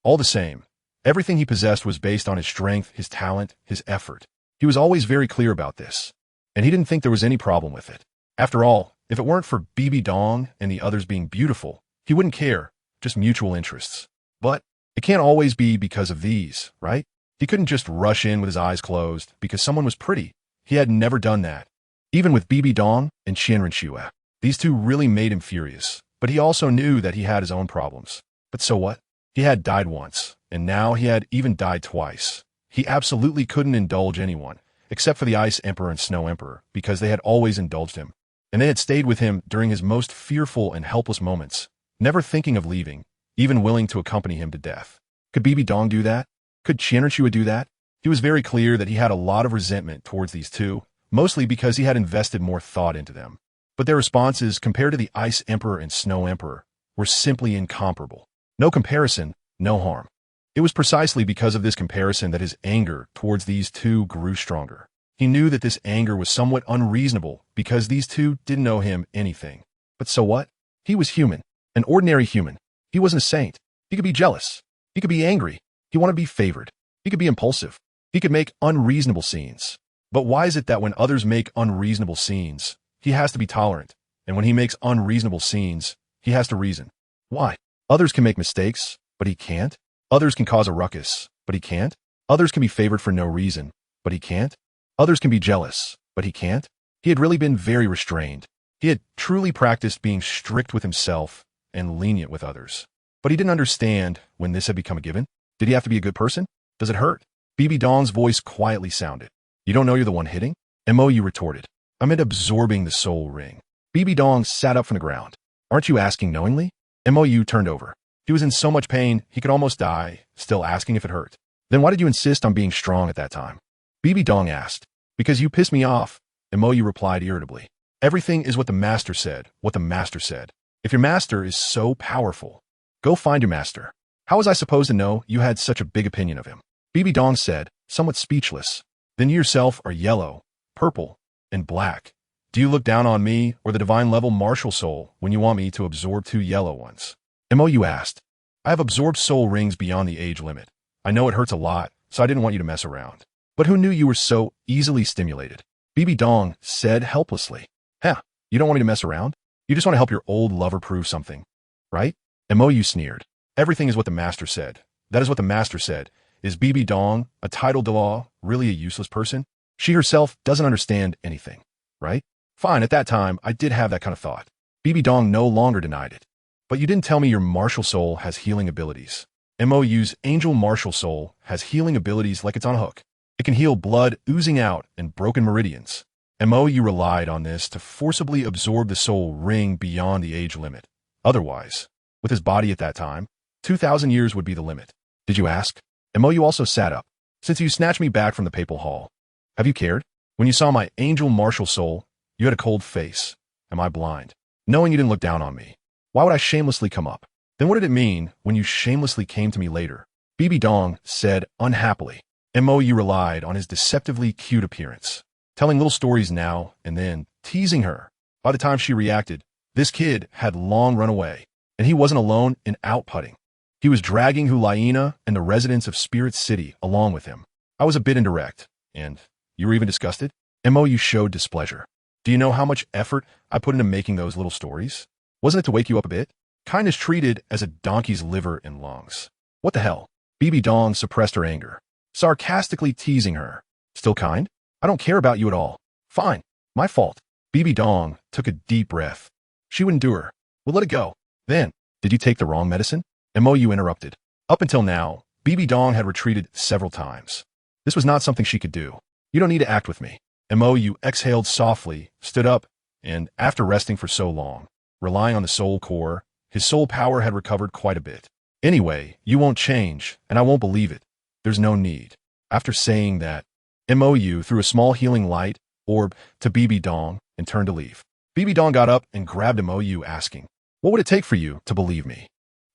All the same, everything he possessed was based on his strength, his talent, his effort. He was always very clear about this, and he didn't think there was any problem with it. After all, if it weren't for Bibi Dong and the others being beautiful, he wouldn't care, just mutual interests. But it can't always be because of these, right? He couldn't just rush in with his eyes closed because someone was pretty. He had never done that. Even with Bibi Dong and Qianren Xue, these two really made him furious, but he also knew that he had his own problems. But so what? He had died once, and now he had even died twice. He absolutely couldn't indulge anyone, except for the Ice Emperor and Snow Emperor, because they had always indulged him. And they had stayed with him during his most fearful and helpless moments, never thinking of leaving, even willing to accompany him to death. Could Bibi Dong do that? Could Qianren Xue do that? He was very clear that he had a lot of resentment towards these two, mostly because he had invested more thought into them. But their responses, compared to the Ice Emperor and Snow Emperor, were simply incomparable. No comparison, no harm. It was precisely because of this comparison that his anger towards these two grew stronger. He knew that this anger was somewhat unreasonable because these two didn't know him anything. But so what? He was human, an ordinary human. He wasn't a saint. He could be jealous. He could be angry. He wanted to be favored. He could be impulsive. He could make unreasonable scenes. But why is it that when others make unreasonable scenes, he has to be tolerant, and when he makes unreasonable scenes, he has to reason? Why? Others can make mistakes, but he can't. Others can cause a ruckus, but he can't. Others can be favored for no reason, but he can't. Others can be jealous, but he can't. He had really been very restrained. He had truly practiced being strict with himself and lenient with others. But he didn't understand when this had become a given. Did he have to be a good person? Does it hurt? Bibi Dong's voice quietly sounded. You don't know you're the one hitting? Mou retorted. I meant absorbing the soul ring. Bibi Dong sat up from the ground. Aren't you asking knowingly? Mou turned over. He was in so much pain, he could almost die, still asking if it hurt. Then why did you insist on being strong at that time? Bibi Dong asked. Because you pissed me off, Mou replied irritably. Everything is what the master said, what the master said. If your master is so powerful, go find your master. How was I supposed to know you had such a big opinion of him? Bibi Dong said, somewhat speechless. Then you yourself are yellow, purple, and black. Do you look down on me or the divine level martial soul when you want me to absorb two yellow ones? Mou asked. I have absorbed soul rings beyond the age limit. I know it hurts a lot, so I didn't want you to mess around. But who knew you were so easily stimulated? Bibi Dong said helplessly. Huh, you don't want me to mess around? You just want to help your old lover prove something, right? Mou sneered. Everything is what the master said. That is what the master said. Is Bibi Dong, a title de law, really a useless person? She herself doesn't understand anything, right? Fine, at that time, I did have that kind of thought. Bibi Dong no longer denied it. But you didn't tell me your martial soul has healing abilities. Mou's angel martial soul has healing abilities like it's on a hook. It can heal blood oozing out and broken meridians. Mou relied on this to forcibly absorb the soul ring beyond the age limit. Otherwise, with his body at that time, 2,000 years would be the limit. Did you ask? Mou also sat up. Since you snatched me back from the papal hall, have you cared? When you saw my angel martial soul, you had a cold face. Am I blind? Knowing you didn't look down on me, why would I shamelessly come up? Then what did it mean when you shamelessly came to me later? Bibi Dong said unhappily. Mou relied on his deceptively cute appearance, telling little stories now and then, teasing her. By the time she reacted, this kid had long run away, and he wasn't alone in outputting. He was dragging Hulaina and the residents of Spirit City along with him. I was a bit indirect, and you were even disgusted? Mou showed displeasure. Do you know how much effort I put into making those little stories? Wasn't it to wake you up a bit? Kind is treated as a donkey's liver and lungs. What the hell? Bibi Dong suppressed her anger, sarcastically teasing her. Still kind? I don't care about you at all. Fine. My fault. Bibi Dong took a deep breath. She would endure. We'll let it go. Then, did you take the wrong medicine? Mou interrupted. Up until now, Bibi Dong had retreated several times. This was not something she could do. You don't need to act with me. Mou exhaled softly, stood up, and after resting for so long, relying on the soul core, his soul power had recovered quite a bit. Anyway, you won't change, and I won't believe it. There's no need. After saying that, Mou threw a small healing light orb to BB Dong and turned to leave. BB Dong got up and grabbed MOU, asking, "What would it take for you to believe me?"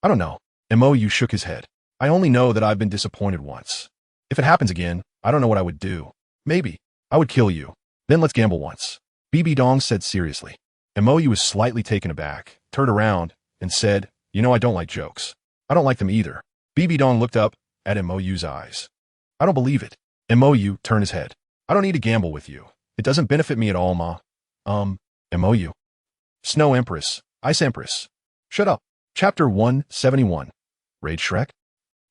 "I don't know." MOU shook his head. "I only know that I've been disappointed once. If it happens again, I don't know what I would do. Maybe I would kill you. Then let's gamble once." BB Dong said seriously. MOU was slightly taken aback, turned around, and said, "You know I don't like jokes." "I don't like them either." BB Dong looked up at MOU's eyes. "I don't believe it." MOU turned his head. "I don't need to gamble with you. It doesn't benefit me at all, ma." MOU. Snow Empress, Ice Empress. Shut up. Chapter 171. Raid Shrek?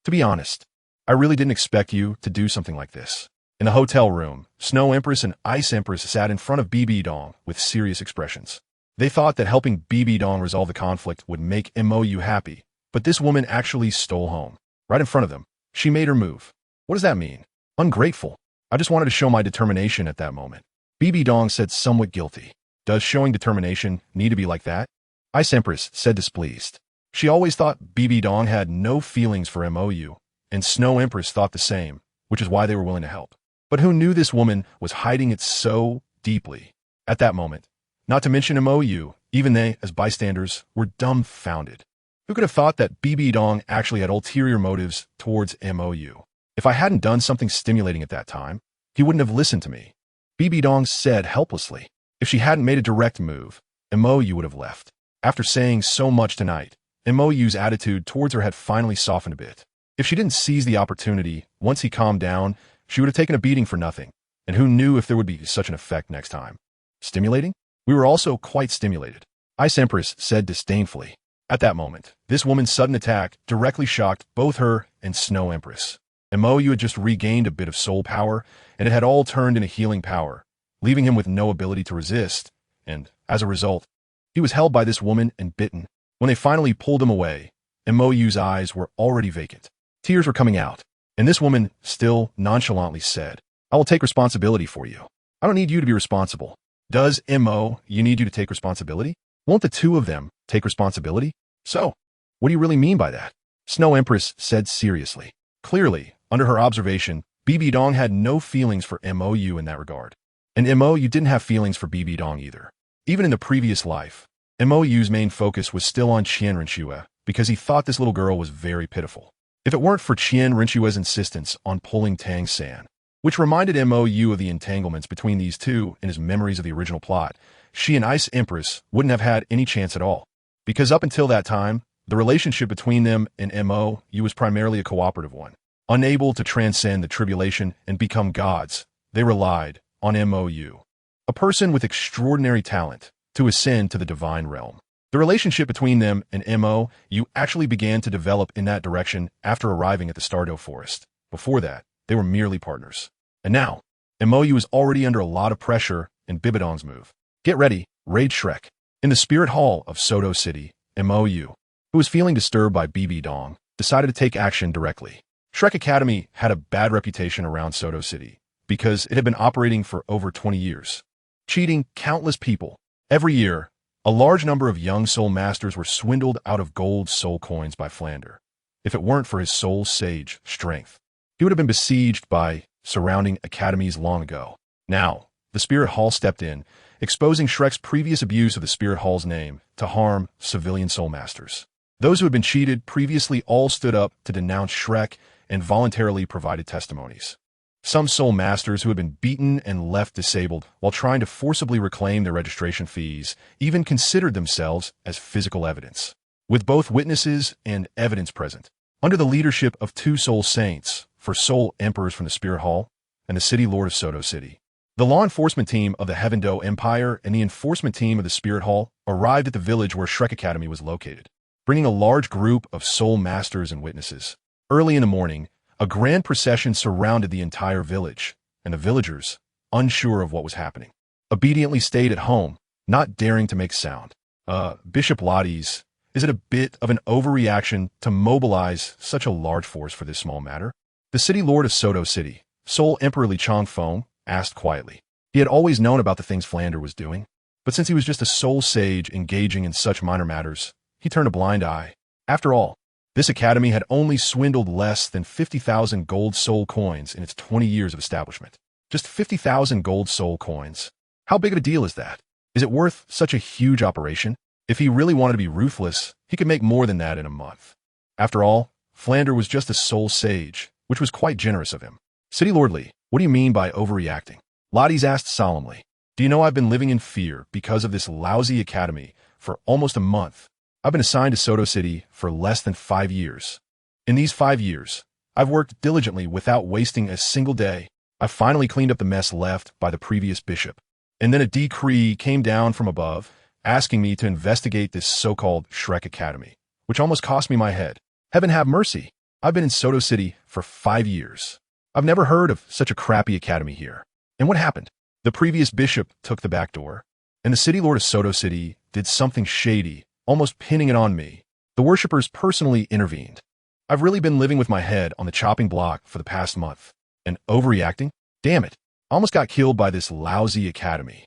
To be honest, I really didn't expect you to do something like this. In the hotel room, Snow Empress and Ice Empress sat in front of BB Dong with serious expressions. They thought that helping BB Dong resolve the conflict would make MOU happy, but this woman actually stole home. Right in front of them. She made her move. What does that mean? Ungrateful. I just wanted to show my determination at that moment. BB Dong said, somewhat guilty. Does showing determination need to be like that? Ice Empress said, displeased. She always thought BB Dong had no feelings for MOU, and Snow Empress thought the same, which is why they were willing to help. But who knew this woman was hiding it so deeply? At that moment, not to mention MOU, even they, as bystanders, were dumbfounded. Who could have thought that BB Dong actually had ulterior motives towards MOU? If I hadn't done something stimulating at that time, he wouldn't have listened to me. BB Dong said helplessly. If she hadn't made a direct move, MOU would have left. After saying so much tonight, MOU's attitude towards her had finally softened a bit. If she didn't seize the opportunity, once he calmed down, she would have taken a beating for nothing. And who knew if there would be such an effect next time? Stimulating? We were also quite stimulated. Ice Empress said disdainfully. At that moment, this woman's sudden attack directly shocked both her and Snow Empress. MOU had just regained a bit of soul power, and it had all turned into healing power, leaving him with no ability to resist, and, as a result, he was held by this woman and bitten. When they finally pulled him away, MOU's eyes were already vacant. Tears were coming out, and this woman still nonchalantly said, "I will take responsibility for you. I don't need you to be responsible." Does MOU need you to take responsibility? Won't the two of them take responsibility? So, what do you really mean by that? Snow Empress said seriously. Clearly, under her observation, BB Dong had no feelings for MOU in that regard. And MOU didn't have feelings for BB Dong either. Even in the previous life, MOU's main focus was still on Qian Renshue because he thought this little girl was very pitiful. If it weren't for Qian Renshue's insistence on pulling Tang San, which reminded MOU of the entanglements between these two in his memories of the original plot, she and Ice Empress wouldn't have had any chance at all. Because up until that time, the relationship between them and MOU was primarily a cooperative one. Unable to transcend the tribulation and become gods, they relied on MOU, a person with extraordinary talent, to ascend to the divine realm. The relationship between them and MOU actually began to develop in that direction after arriving at the Stardew Forest. Before that, they were merely partners. And now, MOU is already under a lot of pressure in Bibidong's move. Get ready, Raid Shrek. In the Spirit Hall of Soto City, MOU, who was feeling disturbed by BB Dong, decided to take action directly. Shrek Academy had a bad reputation around Soto City because it had been operating for over 20 years, cheating countless people. Every year, a large number of young soul masters were swindled out of gold soul coins by Flander. If it weren't for his soul sage strength, he would have been besieged by surrounding academies long ago. Now, the Spirit Hall stepped in, exposing Shrek's previous abuse of the Spirit Hall's name to harm civilian soul masters. Those who had been cheated previously all stood up to denounce Shrek and voluntarily provided testimonies. Some soul masters who had been beaten and left disabled while trying to forcibly reclaim their registration fees even considered themselves as physical evidence, with both witnesses and evidence present. Under the leadership of two soul saints, for soul emperors from the Spirit Hall and the city lord of Soto City, the law enforcement team of the Heaven Do Empire and the enforcement team of the Spirit Hall arrived at the village where Shrek Academy was located, bringing a large group of soul masters and witnesses. Early in the morning, a grand procession surrounded the entire village, and the villagers, unsure of what was happening, obediently stayed at home, not daring to make sound. Bishop Lotties, is it a bit of an overreaction to mobilize such a large force for this small matter? The city lord of Soto City, Soul Emperor Li Changfeng, asked quietly. He had always known about the things Flander was doing, but since he was just a soul sage engaging in such minor matters, he turned a blind eye. After all, this academy had only swindled less than 50,000 gold soul coins in its 20 years of establishment. Just 50,000 gold soul coins. How big of a deal is that? Is it worth such a huge operation? If he really wanted to be ruthless, he could make more than that in a month. After all, Flander was just a soul sage, which was quite generous of him. City Lordly, what do you mean by overreacting? Lotties asked solemnly. Do you know I've been living in fear because of this lousy academy for almost a month? I've been assigned to Soto City for less than 5 years. In these 5 years, I've worked diligently without wasting a single day. I finally cleaned up the mess left by the previous bishop. And then a decree came down from above, asking me to investigate this so-called Shrek Academy, which almost cost me my head. Heaven have mercy. I've been in Soto City for 5 years. I've never heard of such a crappy academy here. And what happened? The previous bishop took the back door, and the city lord of Soto City did something shady, almost pinning it on me. The worshippers personally intervened. I've really been living with my head on the chopping block for the past month. And overreacting? Damn it. Almost got killed by this lousy academy.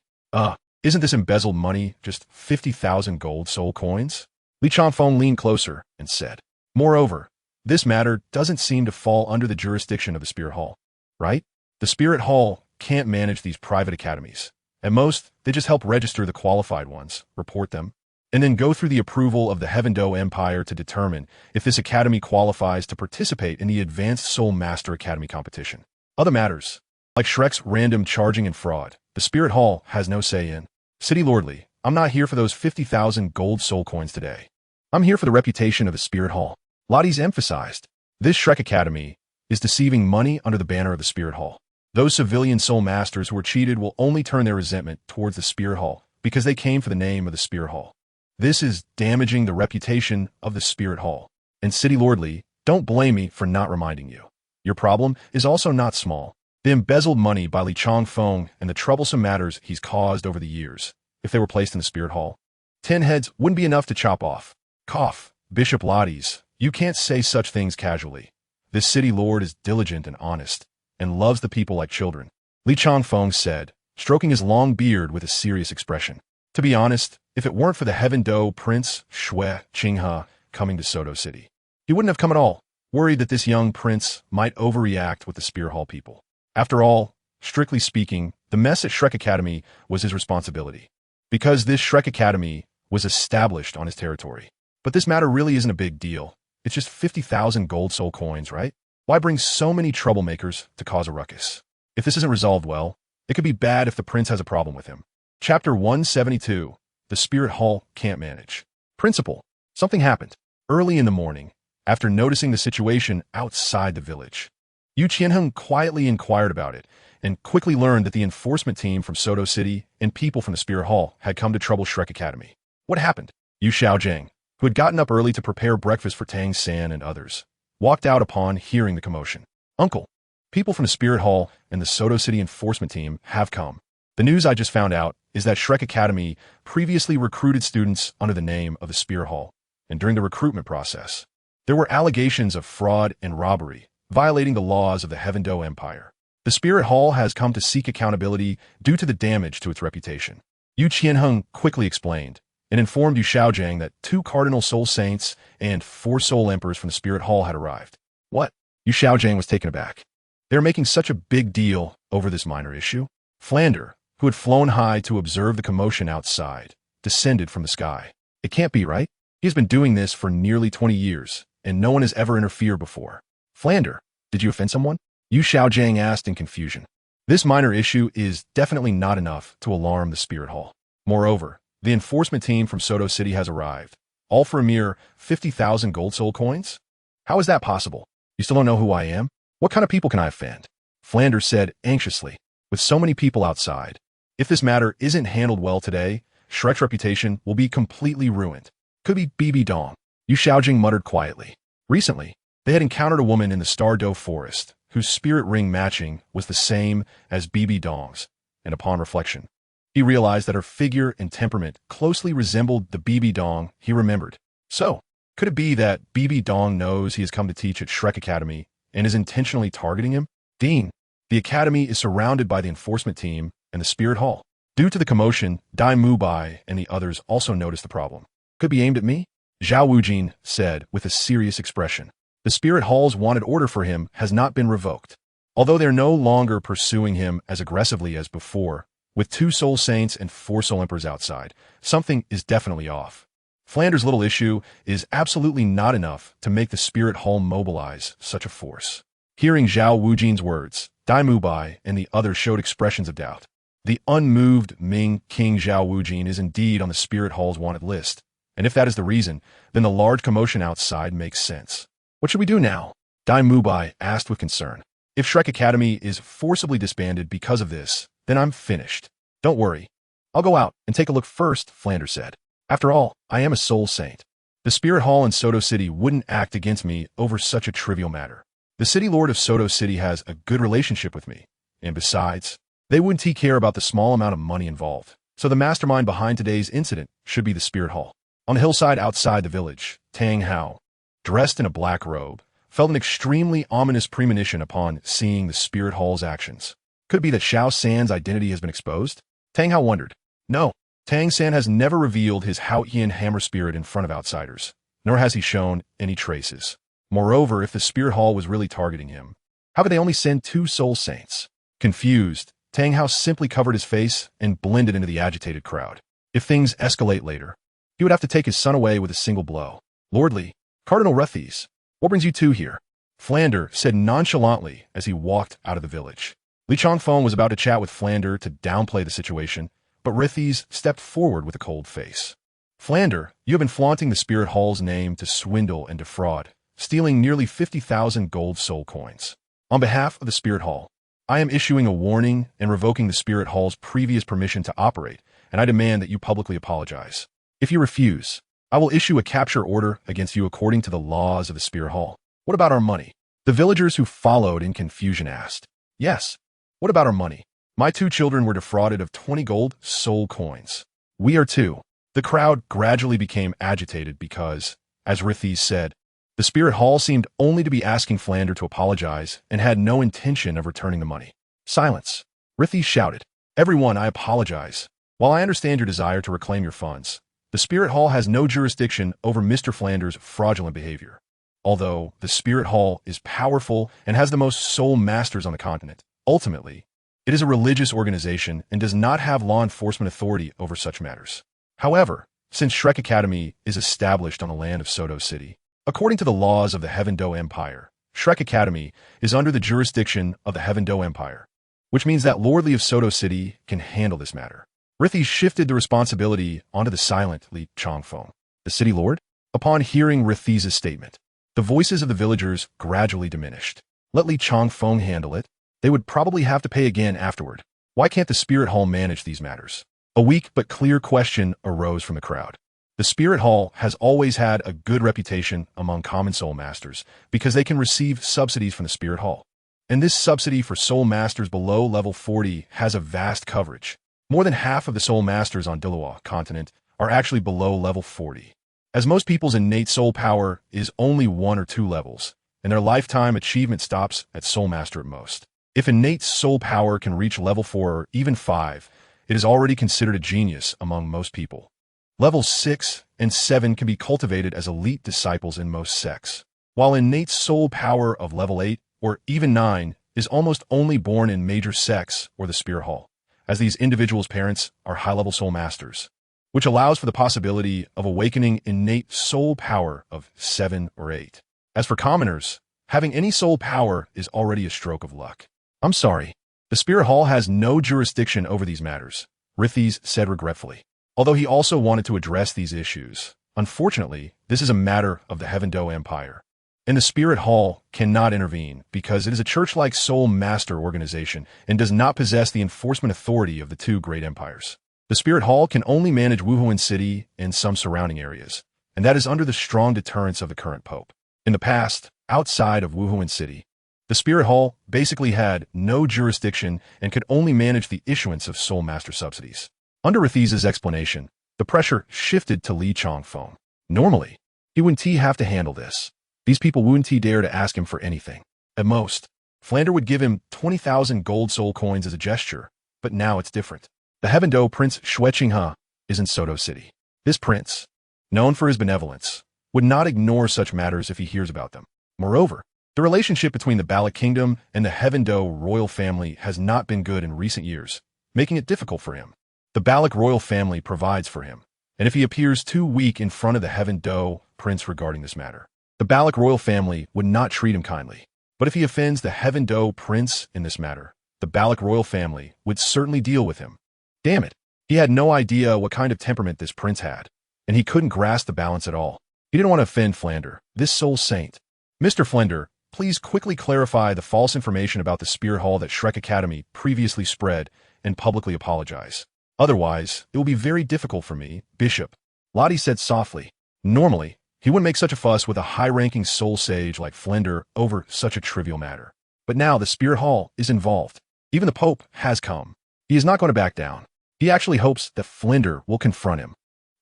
Isn't this embezzled money just 50,000 gold soul coins? Li Changfeng leaned closer and said, moreover, this matter doesn't seem to fall under the jurisdiction of the Spirit Hall, right? The Spirit Hall can't manage these private academies. At most, they just help register the qualified ones, report them, and then go through the approval of the Heaven Do Empire to determine if this academy qualifies to participate in the Advanced Soul Master Academy competition. Other matters, like Shrek's random charging and fraud, the Spirit Hall has no say in. City Lordly, I'm not here for those 50,000 gold soul coins today. I'm here for the reputation of the Spirit Hall. Lottie's emphasized, this Shrek Academy is deceiving money under the banner of the Spirit Hall. Those civilian soul masters who were cheated will only turn their resentment towards the Spirit Hall because they came for the name of the Spirit Hall. This is damaging the reputation of the Spirit Hall. And City Lordly, don't blame me for not reminding you. Your problem is also not small. The embezzled money by Li Changfeng and the troublesome matters he's caused over the years, if they were placed in the Spirit Hall. 10 heads wouldn't be enough to chop off. Cough, Bishop Lotties, you can't say such things casually. This city lord is diligent and honest, and loves the people like children. Li Changfeng said, stroking his long beard with a serious expression. To be honest, if it weren't for the Heaven Do Prince Shui Qinghe coming to Soto City, he wouldn't have come at all, worried that this young prince might overreact with the Spirit Hall people. After all, strictly speaking, the mess at Shrek Academy was his responsibility, because this Shrek Academy was established on his territory. But this matter really isn't a big deal. It's just 50,000 gold soul coins, right? Why bring so many troublemakers to cause a ruckus? If this isn't resolved well, it could be bad if the prince has a problem with him. Chapter 172. The Spirit Hall can't manage. Principal, something happened. Early in the morning, after noticing the situation outside the village, Yu Qianheng quietly inquired about it and quickly learned that the enforcement team from Soto City and people from the Spirit Hall had come to trouble Shrek Academy. What happened? Yu Xiaozhang, who had gotten up early to prepare breakfast for Tang San and others, walked out upon hearing the commotion. Uncle, people from the Spirit Hall and the Soto City enforcement team have come. The news I just found out is that Shrek Academy previously recruited students under the name of the Spirit Hall, and during the recruitment process, there were allegations of fraud and robbery, violating the laws of the Heaven Do Empire. The Spirit Hall has come to seek accountability due to the damage to its reputation. Yu Qianheng quickly explained, and informed Yu Xiaozhang that 2 cardinal soul saints and 4 soul emperors from the Spirit Hall had arrived. What? Yu Xiaozhang was taken aback. They were making such a big deal over this minor issue. Flander, who had flown high to observe the commotion outside, descended from the sky. It can't be, right? He has been doing this for nearly 20 years, and no one has ever interfered before. Flander, did you offend someone? Yu Xiaozhang asked in confusion. This minor issue is definitely not enough to alarm the Spirit Hall. Moreover, the enforcement team from Soto City has arrived, all for a mere 50,000 gold soul coins? How is that possible? You still don't know who I am? What kind of people can I offend? Flander said anxiously, with so many people outside. If this matter isn't handled well today, Shrek's reputation will be completely ruined. Could be BB Dong. Yu Xiaojing muttered quietly. Recently, they had encountered a woman in the Star Do Forest, whose spirit ring matching was the same as BB Dong's, and upon reflection, he realized that her figure and temperament closely resembled the BB Dong he remembered. So, could it be that BB Dong knows he has come to teach at Shrek Academy and is intentionally targeting him? Dean, the academy is surrounded by the enforcement team and the Spirit Hall. Due to the commotion, Dai Mubai and the others also noticed the problem. Could be aimed at me? Zhao Wujin said with a serious expression. The Spirit Hall's wanted order for him has not been revoked. Although they're no longer pursuing him as aggressively as before, with 2 soul saints and 4 soul emperors outside, something is definitely off. Flanders' little issue is absolutely not enough to make the Spirit Hall mobilize such a force. Hearing Zhao Wujin's words, Dai Mubai and the others showed expressions of doubt. The unmoved Ming King Zhao Wujin is indeed on the Spirit Hall's wanted list, and if that is the reason, then the large commotion outside makes sense. What should we do now? Dai Mubai asked with concern. If Shrek Academy is forcibly disbanded because of this, then I'm finished. Don't worry. I'll go out and take a look first, Flanders said. After all, I am a soul saint. The Spirit Hall in Soto City wouldn't act against me over such a trivial matter. The City Lord of Soto City has a good relationship with me, and besides, they wouldn't care about the small amount of money involved. So the mastermind behind today's incident should be the Spirit Hall. On the hillside outside the village, Tang Hao, dressed in a black robe, felt an extremely ominous premonition upon seeing the Spirit Hall's actions. Could it be that Xiao San's identity has been exposed? Tang Hao wondered. No, Tang San has never revealed his Haotian hammer spirit in front of outsiders, nor has he shown any traces. Moreover, if the Spirit Hall was really targeting him, how could they only send 2 soul saints? Confused, Tang Hao simply covered his face and blended into the agitated crowd. If things escalate later, he would have to take his son away with a single blow. Lordly, Cardinal Ruthes, what brings you two here? Flander said nonchalantly as he walked out of the village. Li Chongfeng was about to chat with Flander to downplay the situation, but Ruthes stepped forward with a cold face. Flander, you have been flaunting the Spirit Hall's name to swindle and defraud, stealing nearly 50,000 gold soul coins. On behalf of the Spirit Hall, I am issuing a warning and revoking the Spirit Hall's previous permission to operate, and I demand that you publicly apologize. If you refuse, I will issue a capture order against you according to the laws of the Spirit Hall. What about our money? The villagers who followed in confusion asked. Yes. What about our money? My 2 children were defrauded of 20 gold soul coins. We are too. The crowd gradually became agitated because, as Ruthes said, the Spirit Hall seemed only to be asking Flander to apologize and had no intention of returning the money. Silence. Ruthes shouted. Everyone, I apologize. While I understand your desire to reclaim your funds, the Spirit Hall has no jurisdiction over Mr. Flanders' fraudulent behavior. Although the Spirit Hall is powerful and has the most soul masters on the continent, ultimately, it is a religious organization and does not have law enforcement authority over such matters. However, since Shrek Academy is established on the land of Soto City, according to the laws of the Heaven Do Empire, Shrek Academy is under the jurisdiction of the Heaven Do Empire, which means that Lordly of Soto City can handle this matter. Ruthes shifted the responsibility onto the silent Li Chongfeng, the city lord. Upon hearing Ruthes' statement, the voices of the villagers gradually diminished. Let Li Chongfeng handle it. They would probably have to pay again afterward. Why can't the Spirit Hall manage these matters? A weak but clear question arose from the crowd. The Spirit Hall has always had a good reputation among common soul masters because they can receive subsidies from the Spirit Hall. And this subsidy for soul masters below level 40 has a vast coverage. More than half of the soul masters on Douluo Continent are actually below level 40. As most people's innate soul power is only 1 or 2 levels, and their lifetime achievement stops at soul master at most. If innate soul power can reach level 4 or even 5, it is already considered a genius among most people. Levels 6 and 7 can be cultivated as elite disciples in most sects, while innate soul power of level 8 or even 9 is almost only born in major sects or the Spirit Hall, as these individuals' parents are high-level soul masters, which allows for the possibility of awakening innate soul power of 7 or 8. As for commoners, having any soul power is already a stroke of luck. I'm sorry, the Spirit Hall has no jurisdiction over these matters, Ruthes said regretfully. Although he also wanted to address these issues, unfortunately, this is a matter of the Heaven Do Empire, and the Spirit Hall cannot intervene because it is a church-like soul master organization and does not possess the enforcement authority of the 2 great empires. The Spirit Hall can only manage Wuhuan City and some surrounding areas, and that is under the strong deterrence of the current pope. In the past, outside of Wuhuan City, the Spirit Hall basically had no jurisdiction and could only manage the issuance of soul master subsidies. Under Ruthes' explanation, the pressure shifted to Li Chongfeng. Normally, he wouldn't have to handle this. These people wouldn't dare to ask him for anything. At most, Flander would give him 20,000 gold soul coins as a gesture, but now it's different. The Heaven Do Prince Xueqinghe is in Soto City. This prince, known for his benevolence, would not ignore such matters if he hears about them. Moreover, The relationship between the Balak Kingdom and the Heaven Do royal family has not been good in recent years, making it difficult for him. The Balak royal family provides for him, and if he appears too weak in front of the Heaven Do prince regarding this matter, the Balak royal family would not treat him kindly. But if he offends the Heaven Do prince in this matter, the Balak royal family would certainly deal with him. Damn it. He had no idea what kind of temperament this prince had, and he couldn't grasp the balance at all. He didn't want to offend Flander, this soul saint. Mr. Flander, please quickly clarify the false information about the Spirit Hall that Shrek Academy previously spread and publicly apologize. Otherwise, it will be very difficult for me, Bishop. Lottie said softly. Normally, he wouldn't make such a fuss with a high-ranking soul sage like Flander over such a trivial matter. But now the Spirit Hall is involved. Even the Pope has come. He is not going to back down. He actually hopes that Flander will confront him.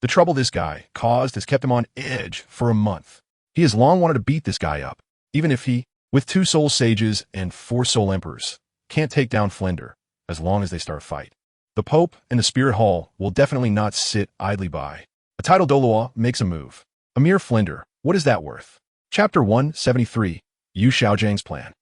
The trouble this guy caused has kept him on edge for a month. He has long wanted to beat this guy up, even if he, with 2 soul sages and 4 soul emperors, can't take down Flander as long as they start a fight. The Pope and the Spirit Hall will definitely not sit idly by. A title Douluo makes a move. A mere Flander, what is that worth? Chapter 173, Yu Xiaozhang's Plan.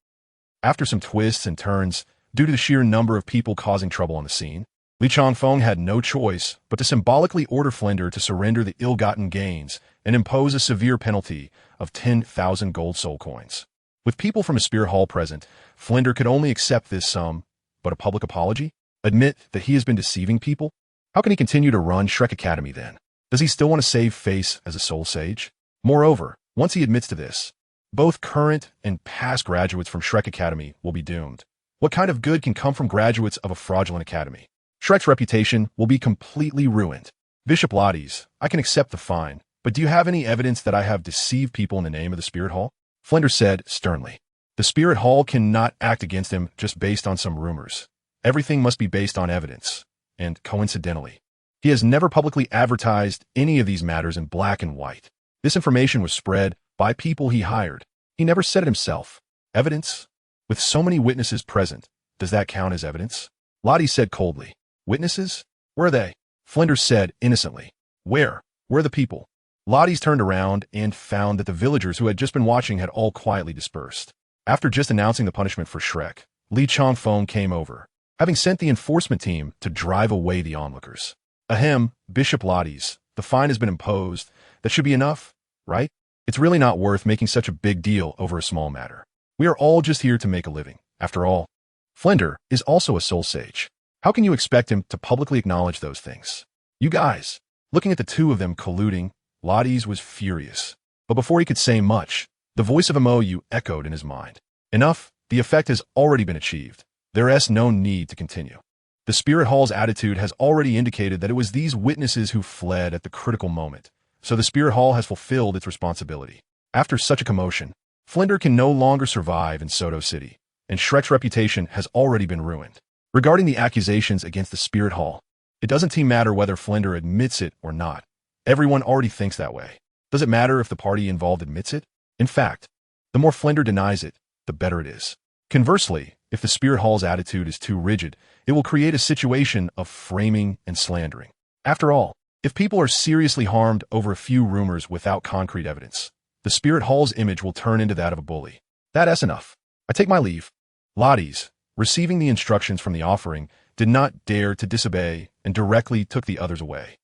After some twists and turns, due to the sheer number of people causing trouble on the scene, Li Changfeng had no choice but to symbolically order Flander to surrender the ill-gotten gains and impose a severe penalty of 10,000 gold soul coins. With people from his Spirit Hall present, Flander could only accept this sum, but a public apology? Admit that he has been deceiving people? How can he continue to run Shrek Academy then? Does he still want to save face as a soul sage? Moreover, once he admits to this, both current and past graduates from Shrek Academy will be doomed. What kind of good can come from graduates of a fraudulent academy? Shrek's reputation will be completely ruined. Bishop Lotties, I can accept the fine, but do you have any evidence that I have deceived people in the name of the Spirit Hall? Flander said sternly. The Spirit Hall cannot act against him just based on some rumors. Everything must be based on evidence, and coincidentally, he has never publicly advertised any of these matters in black and white. This information was spread by people he hired. He never said it himself. Evidence? With so many witnesses present, does that count as evidence? Lottie said coldly. Witnesses? Where are they? Flander said innocently. Where? Where are the people? Lottie's turned around and found that the villagers who had just been watching had all quietly dispersed. After just announcing the punishment for Shrek, Li Changfeng came over, having sent the enforcement team to drive away the onlookers. Ahem, Bishop Lotties, the fine has been imposed. That should be enough, right? It's really not worth making such a big deal over a small matter. We are all just here to make a living. After all, Flander is also a soul sage. How can you expect him to publicly acknowledge those things? You guys, looking at the two of them colluding, Lotties was furious. But before he could say much, the voice of Yu echoed in his mind. Enough, the effect has already been achieved. There is no need to continue. The Spirit Hall's attitude has already indicated that it was these witnesses who fled at the critical moment, so the Spirit Hall has fulfilled its responsibility. After such a commotion, Flander can no longer survive in Soto City, and Shrek's reputation has already been ruined. Regarding the accusations against the Spirit Hall, it doesn't matter whether Flander admits it or not. Everyone already thinks that way. Does it matter if the party involved admits it? In fact, the more Flander denies it, the better it is. Conversely, if the Spirit Hall's attitude is too rigid, it will create a situation of framing and slandering. After all, if people are seriously harmed over a few rumors without concrete evidence, the Spirit Hall's image will turn into that of a bully. That's enough. I take my leave. Lotties, receiving the instructions from the offering, did not dare to disobey and directly took the others away.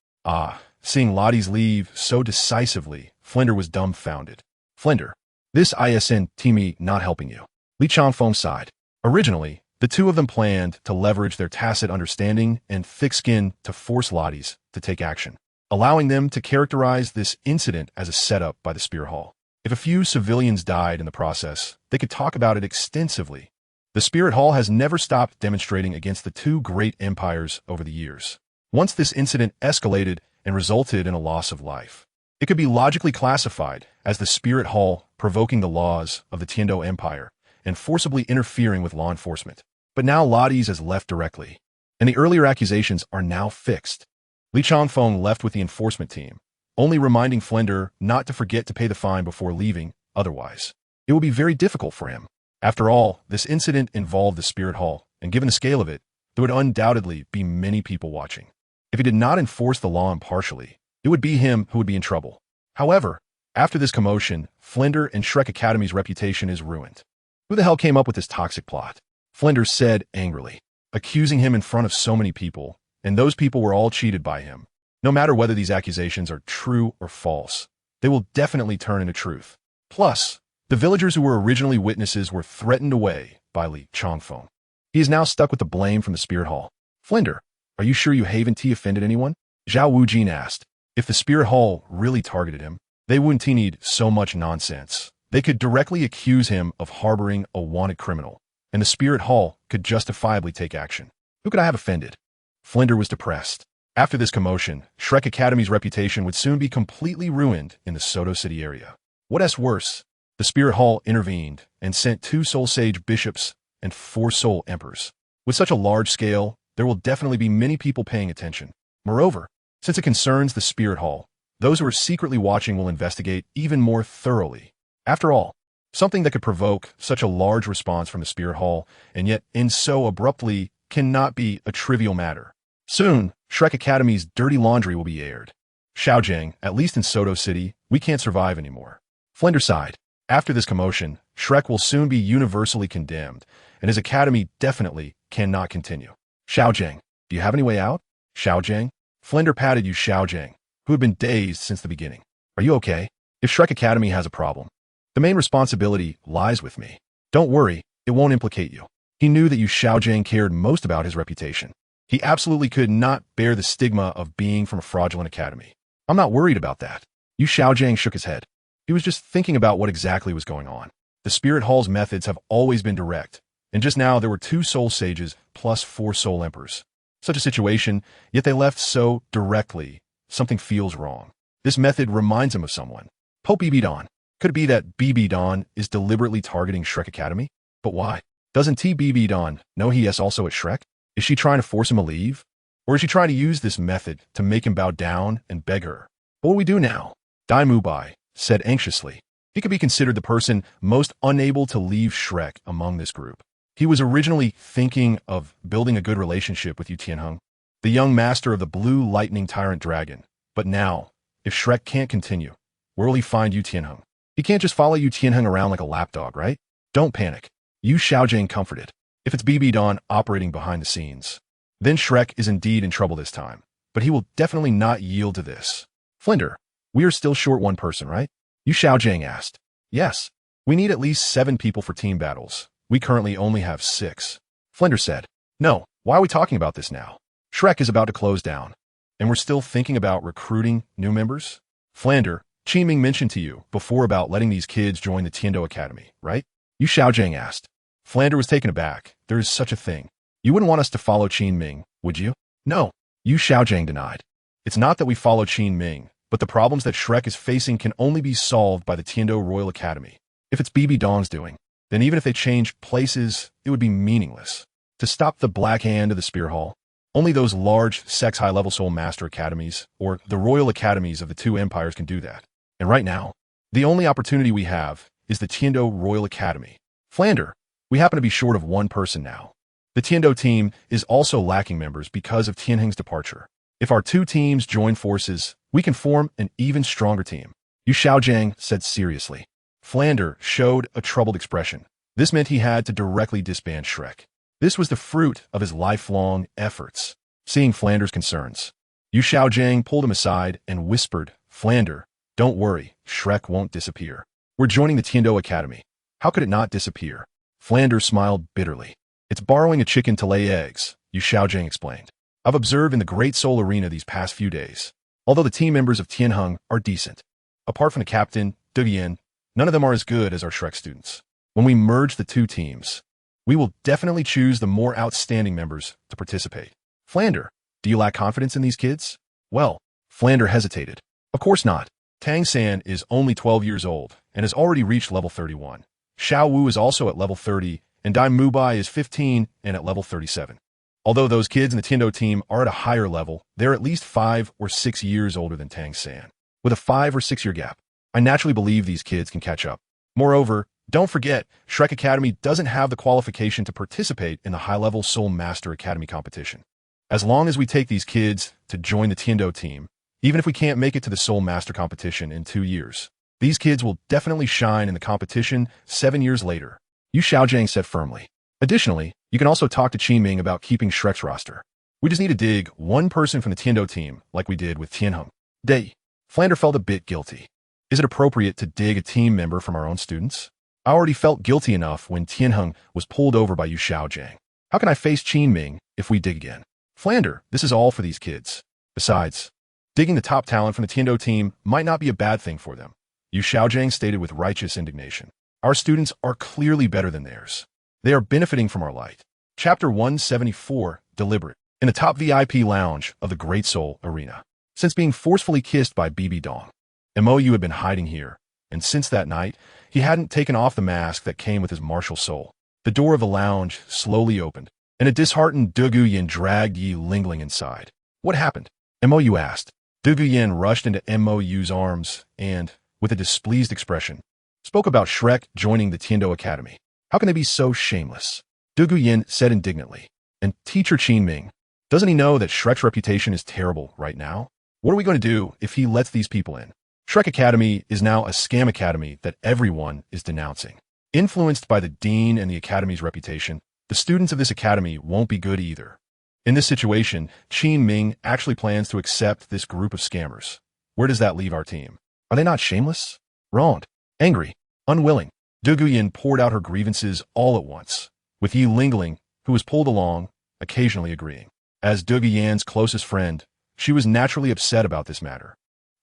Seeing Lotties leave so decisively, Flander was dumbfounded. Flander, this ISN team not helping you. Li Changfeng sighed. Originally, the two of them planned to leverage their tacit understanding and thick skin to force Lotties to take action, allowing them to characterize this incident as a setup by the Spirit Hall. If a few civilians died in the process, they could talk about it extensively. The Spirit Hall has never stopped demonstrating against the two great empires over the years. Once this incident escalated and resulted in a loss of life, it could be logically classified as the Spirit Hall provoking the laws of the Tiando Empire and forcibly interfering with law enforcement. But now Lotties has left directly, and the earlier accusations are now fixed. Li Changfeng left with the enforcement team, only reminding Flander not to forget to pay the fine before leaving, otherwise it will be very difficult for him. After all, this incident involved the Spirit Hall, and given the scale of it, there would undoubtedly be many people watching. If he did not enforce the law impartially, it would be him who would be in trouble. However, After this commotion, Flinder and Shrek Academy's reputation is ruined. Who the hell came up with this toxic plot? Flinder said angrily, accusing him in front of so many people, and those people were all cheated by him. No matter whether these accusations are true or false, they will definitely turn into truth. Plus, the villagers who were originally witnesses were threatened away by Li Chongfeng. He is now stuck with the blame from the Spirit Hall. Flinder, are you sure you haven't offended anyone? Zhao Wujin asked. If the Spirit Hall really targeted him, they wouldn't need so much nonsense. They could directly accuse him of harboring a wanted criminal, and the Spirit Hall could justifiably take action. Who could I have offended? Flinder was depressed. After this commotion, Shrek Academy's reputation would soon be completely ruined in the Soto City area. What's worse, the Spirit Hall intervened and sent 2 Soul Sage bishops and 4 Soul Emperors. With such a large scale, there will definitely be many people paying attention. Moreover, since it concerns the Spirit Hall, those who are secretly watching will investigate even more thoroughly. After all, something that could provoke such a large response from the Spirit Hall and yet end so abruptly cannot be a trivial matter. Soon, Shrek Academy's dirty laundry will be aired. Xiaojiang, at least in Soto City, we can't survive anymore. Flinder sighed. After this commotion, Shrek will soon be universally condemned, and his academy definitely cannot continue. Xiaojiang, do you have any way out? Xiaojiang? Flinder patted Xiaojiang, who had been dazed since the beginning. Are you okay? If Shrek Academy has a problem, the main responsibility lies with me. Don't worry, it won't implicate you. He knew that Xiaojiang cared most about his reputation. He absolutely could not bear the stigma of being from a fraudulent academy. I'm not worried about that. Xiaojiang shook his head. He was just thinking about what exactly was going on. The Spirit Hall's methods have always been direct, and just now there were 2 Soul Sages plus 4 Soul Emperors. Such a situation, yet they left so directly. Something feels wrong. This method reminds him of someone. Pope Bibidon. Could it be that Bibidon is deliberately targeting Shrek Academy? But why? Doesn't Bibidon know he is also at Shrek? Is she trying to force him to leave? Or is she trying to use this method to make him bow down and beg her? What do we do now? Dai Mubai said anxiously. He could be considered the person most unable to leave Shrek among this group. He was originally thinking of building a good relationship with Yu Tianheng, the young master of the Blue Lightning Tyrant Dragon. But now, if Shrek can't continue, where will he find Yu Tianheng? He can't just follow Yu Tianheng around like a lapdog, right? Don't panic. Xiaojiang comforted. If it's Bibidon operating behind the scenes, then Shrek is indeed in trouble this time. But he will definitely not yield to this. Flinder, we are still short one person, right? Xiaojiang asked. Yes. We need at least 7 people for team battles. We currently only have 6. Flinder said. No, why are we talking about this now? Shrek is about to close down, and we're still thinking about recruiting new members? Flinder, Qiming mentioned to you before about letting these kids join the Tiando Academy, right? Xiaojiang asked. Flinder was taken aback. There is such a thing. You wouldn't want us to follow Qiming, would you? No. Xiaojiang denied. It's not that we follow Qiming, but the problems that Shrek is facing can only be solved by the Tiando Royal Academy. If it's Bibidon's doing, then even if they change places, it would be meaningless. To stop the Black Hand of the Spear Hall, only those large, high-level Soul Master Academies, or the Royal Academies of the 2 empires can do that. And right now, the only opportunity we have is the Tiando Royal Academy. Flinder, we happen to be short of 1 person now. The Tiando team is also lacking members because of Tianheng's departure. If our 2 teams join forces, we can form an even stronger team. Xiaojiang said seriously. Flinder showed a troubled expression. This meant he had to directly disband Shrek. This was the fruit of his lifelong efforts. Seeing Flinder's concerns, Xiaojiang pulled him aside and whispered, Flinder, don't worry, Shrek won't disappear. We're joining the Tiando Academy. How could it not disappear? Flinder smiled bitterly. It's borrowing a chicken to lay eggs, Xiaojiang explained. I've observed in the Great Soul Arena these past few days. Although the team members of Tianheng are decent, apart from the captain, Duyan, none of them are as good as our Shrek students. When we merge the 2 teams, we will definitely choose the more outstanding members to participate. Flinder, do you lack confidence in these kids? Well, Flinder hesitated. Of course not. Tang San is only 12 years old and has already reached level 31. Xiao Wu is also at level 30, and Dai Mubai is 15 and at level 37. Although those kids in the Tiando team are at a higher level, they're at least 5 or 6 years older than Tang San, with a 5 or 6 year gap. I naturally believe these kids can catch up. Moreover, don't forget, Shrek Academy doesn't have the qualification to participate in the high-level Soul Master Academy competition. As long as we take these kids to join the Tiando team, even if we can't make it to the Soul Master competition in 2 years, These kids will definitely shine in the competition 7 years later, Yu Xiaojiang said firmly. Additionally, you can also talk to Qin Ming about keeping Shrek's roster. We just need to dig one person from the Tiando team like we did with Tianheng. Day. Flander felt a bit guilty. Is it appropriate to dig a team member from our own students? I already felt guilty enough when Tianheng was pulled over by Yu Xiaojiang. How can I face Qin Ming if we dig again? Flander, this is all for these kids. Besides, digging the top talent from the Tiando team might not be a bad thing for them, Yu Xiaojiang stated with righteous indignation. Our students are clearly better than theirs. They are benefiting from our light. Chapter 174, Deliberate. In the top VIP lounge of the Great Soul Arena. Since being forcefully kissed by Bibi Dong, MOU had been hiding here, and since that night, he hadn't taken off the mask that came with his martial soul. The door of the lounge slowly opened, and a disheartened Du Guyan dragged Yi Lingling inside. What happened? MOU asked. Du Guyan rushed into MOU's arms and, with a displeased expression, spoke about Shrek joining the Tiando Academy. How can they be so shameless? Du Guyan said indignantly. And teacher Qin Ming, doesn't he know that Shrek's reputation is terrible right now? What are we going to do if he lets these people in? Shrek Academy is now a scam academy that everyone is denouncing. Influenced by the dean and the academy's reputation, the students of this academy won't be good either. In this situation, Qin Ming actually plans to accept this group of scammers. Where does that leave our team? Are they not shameless? Wronged, angry, unwilling. Du Guyan poured out her grievances all at once, with Yi Lingling, who was pulled along, occasionally agreeing. As Du Guyan's closest friend, she was naturally upset about this matter.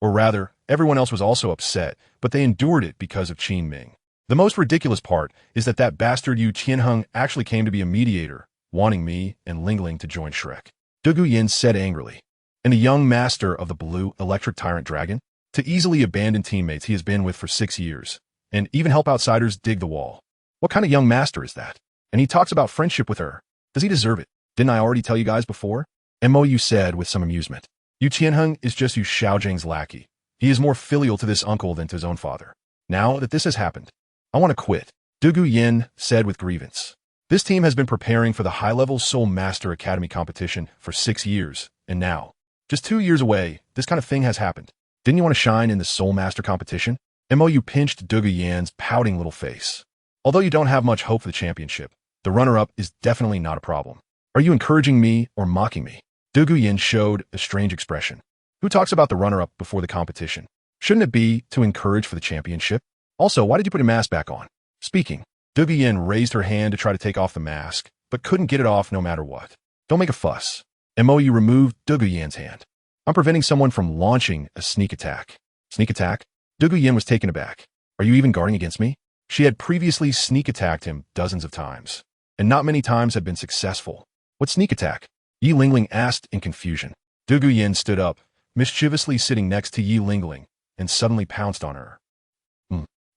Or rather, everyone else was also upset, but they endured it because of Qin Ming. The most ridiculous part is that bastard Yu Qianheng actually came to be a mediator, wanting me and Lingling to join Shrek. Du Guyan said angrily. And a young master of the blue electric tyrant dragon? To easily abandon teammates he has been with for 6 years, and even help outsiders dig the wall. What kind of young master is that? And he talks about friendship with her. Does he deserve it? Didn't I already tell you guys before? MOU said with some amusement. Yu Qianheng is just Yu Xiaojiang's lackey. He is more filial to this uncle than to his own father. Now that this has happened, I want to quit, Du Guyan said with grievance. This team has been preparing for the high-level Soul Master Academy competition for 6 years, and now, just 2 years away, this kind of thing has happened. Didn't you want to shine in the Soul Master competition? MOU pinched Du Guyan's pouting little face. Although you don't have much hope for the championship, the runner-up is definitely not a problem. Are you encouraging me or mocking me? Du Guyan showed a strange expression. Who talks about the runner-up before the competition? Shouldn't it be to encourage for the championship? Also, why did you put your mask back on? Speaking, Du Guyan raised her hand to try to take off the mask, but couldn't get it off no matter what. Don't make a fuss. MOU removed Du Guyan's hand. I'm preventing someone from launching a sneak attack. Sneak attack? Du Guyan was taken aback. Are you even guarding against me? She had previously sneak attacked him dozens of times, and not many times had been successful. What sneak attack? Yi Lingling asked in confusion. Du Guyan stood up, mischievously sitting next to Yi Lingling, and suddenly pounced on her.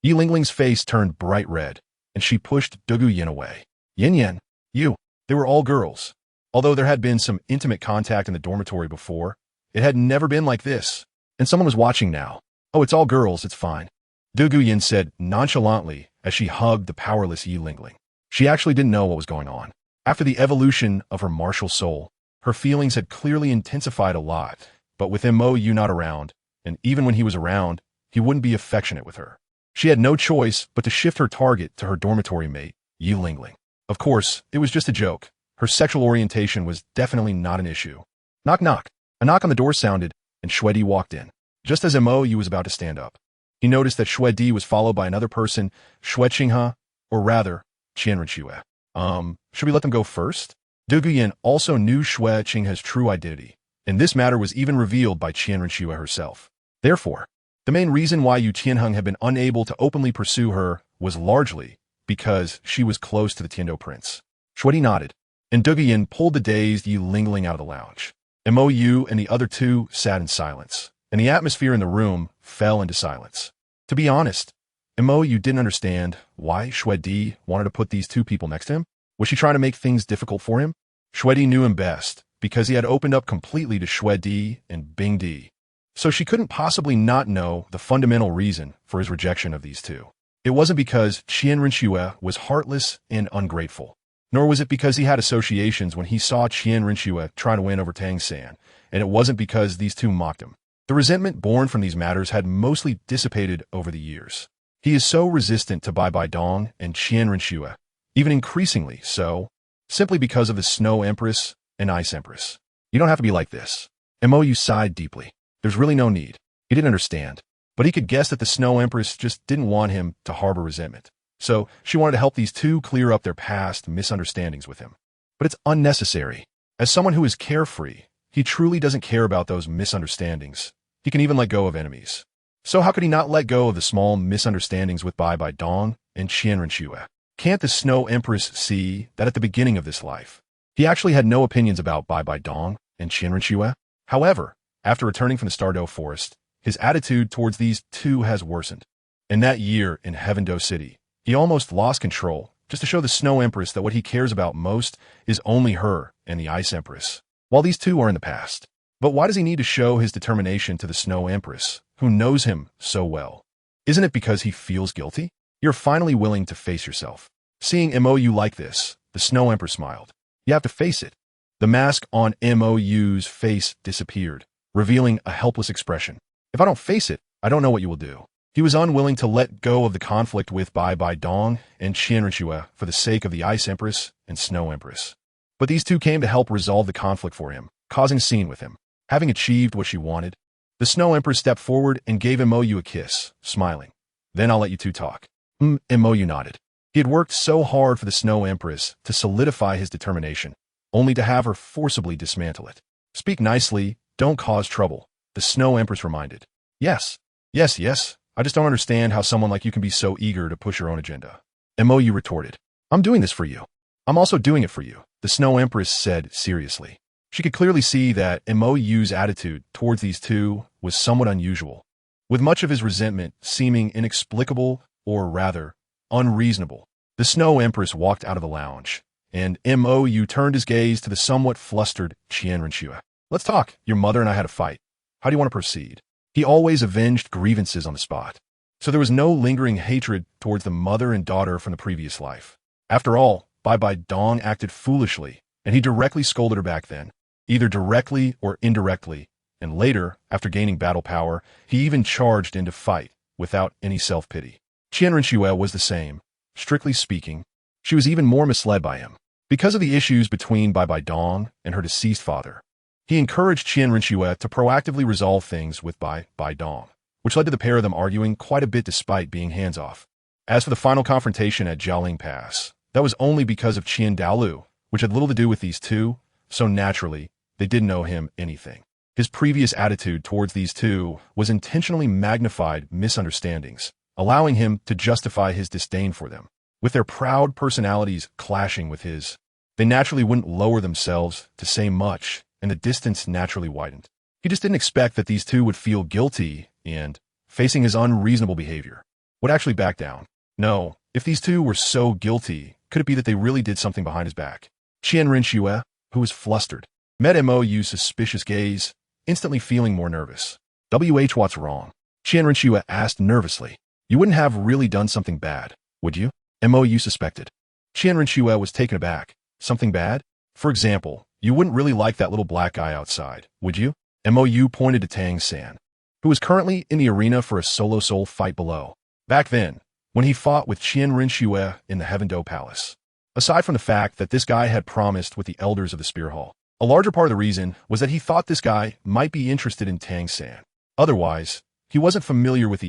Yi Lingling's face turned bright red, and she pushed Du Guyan away. Yin Yan, you. They were all girls. Although there had been some intimate contact in the dormitory before, it had never been like this. And someone was watching now. Oh, it's all girls, it's fine. Du Guyan said nonchalantly as she hugged the powerless Yi Lingling. She actually didn't know what was going on. After the evolution of her martial soul, her feelings had clearly intensified a lot, but with MOU not around, and even when he was around, he wouldn't be affectionate with her. She had no choice but to shift her target to her dormitory mate, Yi Lingling. Of course, it was just a joke. Her sexual orientation was definitely not an issue. Knock knock. A knock on the door sounded, and Shwedi walked in. Just as MOU was about to stand up, he noticed that Shwedi was followed by another person, Shue Qinghe, or rather, Qianren Xue. Should we let them go first? Du Guyan also knew Shue Qinghe's true identity, and this matter was even revealed by Qianren Xue herself. Therefore, the main reason why Yu Qianheng had been unable to openly pursue her was largely because she was close to the Tiando prince. Shwedi nodded, and Du Guyan pulled the dazed Yi Lingling out of the lounge. MOU and the other two sat in silence, and the atmosphere in the room fell into silence. To be honest, MOU didn't understand why Shwedi wanted to put these two people next to him. Was she trying to make things difficult for him? Shwedi knew him best, because he had opened up completely to Shwedi and Bingdi. So she couldn't possibly not know the fundamental reason for his rejection of these two. It wasn't because Qianren Xue was heartless and ungrateful, nor was it because he had associations when he saw Qianren Xue try to win over Tang San, and it wasn't because these two mocked him. The resentment born from these matters had mostly dissipated over the years. He is so resistant to Bai Bai Dong and Qian Renxue, even increasingly so, simply because of the Snow Empress and Ice Empress. You don't have to be like this. Mou sighed deeply. There's really no need. He didn't understand, but he could guess that the Snow Empress just didn't want him to harbor resentment. So she wanted to help these two clear up their past misunderstandings with him. But it's unnecessary. As someone who is carefree, he truly doesn't care about those misunderstandings. He can even let go of enemies. So how could he not let go of the small misunderstandings with Bai Bai Dong and Qian Renxue? Can't the Snow Empress see that at the beginning of this life, he actually had no opinions about Bai Bai Dong and Qian Renxue? However, after returning from the Stardow Forest, his attitude towards these two has worsened. In that year in Heavendoe City, he almost lost control just to show the Snow Empress that what he cares about most is only her and the Ice Empress, while these two are in the past. But why does he need to show his determination to the Snow Empress, who knows him so well? Isn't it because he feels guilty? You're finally willing to face yourself. Seeing Mou like this, the Snow Empress smiled. You have to face it. The mask on Mou's face disappeared, revealing a helpless expression. If I don't face it, I don't know what you will do. He was unwilling to let go of the conflict with Bai Bai Dong and Qian Renxue for the sake of the Ice Empress and Snow Empress. But these two came to help resolve the conflict for him, causing a scene with him. Having achieved what she wanted, the Snow Empress stepped forward and gave Mou a kiss, smiling. Then I'll let you two talk. Mou nodded. He had worked so hard for the Snow Empress to solidify his determination, only to have her forcibly dismantle it. Speak nicely, don't cause trouble, the Snow Empress reminded. Yes. I just don't understand how someone like you can be so eager to push your own agenda. Mou retorted. I'm doing this for you. I'm also doing it for you, the Snow Empress said seriously. She could clearly see that Mou's attitude towards these two was somewhat unusual, with much of his resentment seeming inexplicable or rather, unreasonable. The Snow Empress walked out of the lounge, and Mou turned his gaze to the somewhat flustered Qian Renxue. Let's talk. Your mother and I had a fight. How do you want to proceed? He always avenged grievances on the spot, so there was no lingering hatred towards the mother and daughter from the previous life. After all, Bai Bai Dong acted foolishly, and he directly scolded her back then, either directly or indirectly, and later, after gaining battle power, he even charged into fight without any self-pity. Qian Renxue was the same. Strictly speaking, she was even more misled by him. Because of the issues between Bai Bai Dong and her deceased father, he encouraged Qian Renxue to proactively resolve things with Bai Bai Dong, which led to the pair of them arguing quite a bit despite being hands-off. As for the final confrontation at Jiaoling Pass, that was only because of Qian Dalu, which had little to do with these two, so naturally, they didn't owe him anything. His previous attitude towards these two was intentionally magnified misunderstandings, allowing him to justify his disdain for them. With their proud personalities clashing with his, they naturally wouldn't lower themselves to say much, and the distance naturally widened. He just didn't expect that these two would feel guilty and, facing his unreasonable behavior, would actually back down. No, if these two were so guilty, could it be that they really did something behind his back? Qian Renxue, who was flustered, met Mou's suspicious gaze, instantly feeling more nervous. What's wrong? Qian Renxue asked nervously. You wouldn't have really done something bad, would you? Mou suspected. Qian Renxue was taken aback. Something bad? For example, you wouldn't really like that little black guy outside, would you? Mou pointed to Tang San, who was currently in the arena for a solo soul fight below. Back then, when he fought with Qian Renxue in the Heavendoe Palace. Aside from the fact that this guy had promised with the elders of the Spear Hall, a larger part of the reason was that he thought this guy might be interested in Tang San. Otherwise, he wasn't familiar with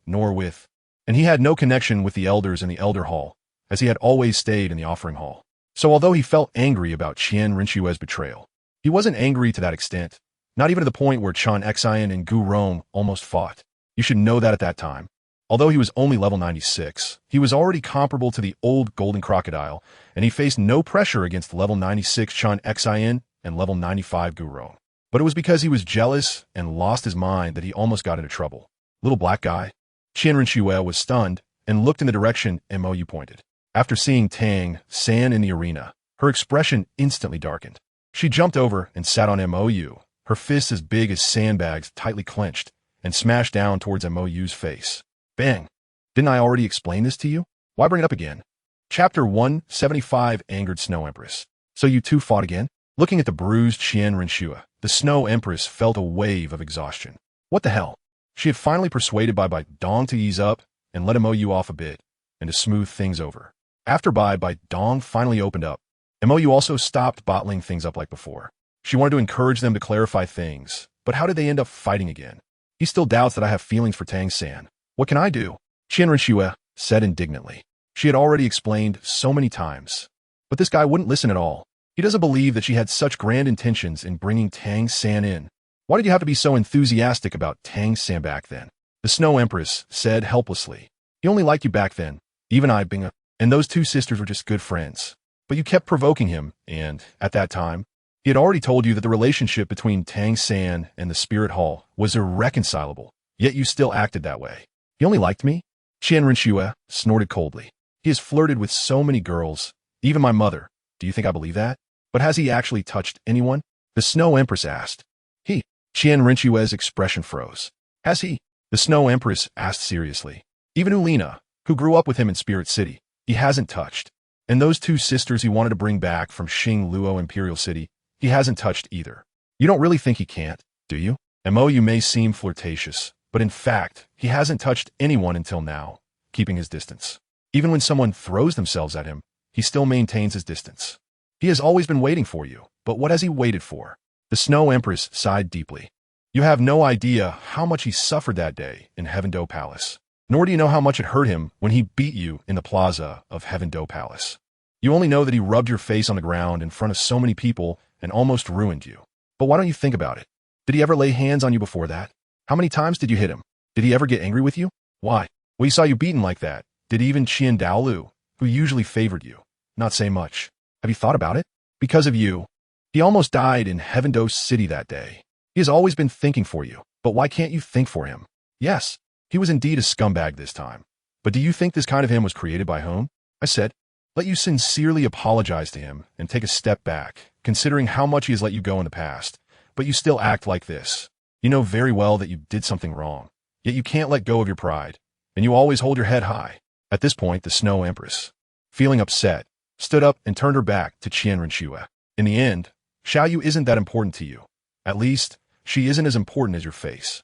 nor with, and he had no connection with the elders in the Elder Hall, as he had always stayed in the Offering Hall. So although he felt angry about Qian Renxue's betrayal, he wasn't angry to that extent, not even to the point where Chan Xian and Gu Rong almost fought. You should know that at that time. Although he was only level 96, he was already comparable to the old Golden Crocodile, and he faced no pressure against level 96 Chan Xian and level 95 Gu Rong. But it was because he was jealous and lost his mind that he almost got into trouble. Little black guy. Qian Renxue was stunned and looked in the direction Mou pointed. After seeing Tang San in the arena, her expression instantly darkened. She jumped over and sat on Mou, her fists as big as sandbags tightly clenched, and smashed down towards Mou's face. Bang! Didn't I already explain this to you? Why bring it up again? Chapter 175 Angered Snow Empress. So you two fought again? Looking at the bruised Qian Renxue, the Snow Empress felt a wave of exhaustion. What the hell? She had finally persuaded Bai Dong to ease up and let MOU off a bit and to smooth things over. After Bai Dong finally opened up, MOU also stopped bottling things up like before. She wanted to encourage them to clarify things, but how did they end up fighting again? He still doubts that I have feelings for Tang-san. What can I do? Qian Renxue said indignantly. She had already explained so many times. But this guy wouldn't listen at all. He doesn't believe that she had such grand intentions in bringing Tang-san in. Why did you have to be so enthusiastic about Tang-san back then? The Snow Empress said helplessly. He only liked you back then. Even I, Binga, and those two sisters were just good friends. But you kept provoking him, and, at that time, he had already told you that the relationship between Tang-san and the Spirit Hall was irreconcilable, yet you still acted that way. He only liked me? Qian Renxue snorted coldly. He has flirted with so many girls, even my mother. Do you think I believe that? But has he actually touched anyone? The Snow Empress asked. He. Qian Renxue's expression froze. Has he? The Snow Empress asked seriously. Even Ulina, who grew up with him in Spirit City, he hasn't touched. And those two sisters he wanted to bring back from Xing Luo Imperial City, he hasn't touched either. You don't really think he can't, do you? MOU may seem flirtatious, but in fact, he hasn't touched anyone until now, keeping his distance. Even when someone throws themselves at him, he still maintains his distance. He has always been waiting for you, but what has he waited for? The Snow Empress sighed deeply. You have no idea how much he suffered that day in Heaven Do Palace. Nor do you know how much it hurt him when he beat you in the plaza of Heaven Do Palace. You only know that he rubbed your face on the ground in front of so many people and almost ruined you. But why don't you think about it? Did he ever lay hands on you before that? How many times did you hit him? Did he ever get angry with you? Why? Well, he saw you beaten like that. Did even Qian Dalu, who usually favored you, not say much? Have you thought about it? Because of you. He almost died in Heaven Do City that day. He has always been thinking for you, but why can't you think for him? Yes, he was indeed a scumbag this time. But do you think this kind of him was created by whom? I said, let you sincerely apologize to him and take a step back, considering how much he has let you go in the past. But you still act like this. You know very well that you did something wrong, yet you can't let go of your pride, and you always hold your head high. At this point, the Snow Empress, feeling upset, stood up and turned her back to Qian Renxue. In the end, Xiaoyu isn't that important to you. At least, she isn't as important as your face.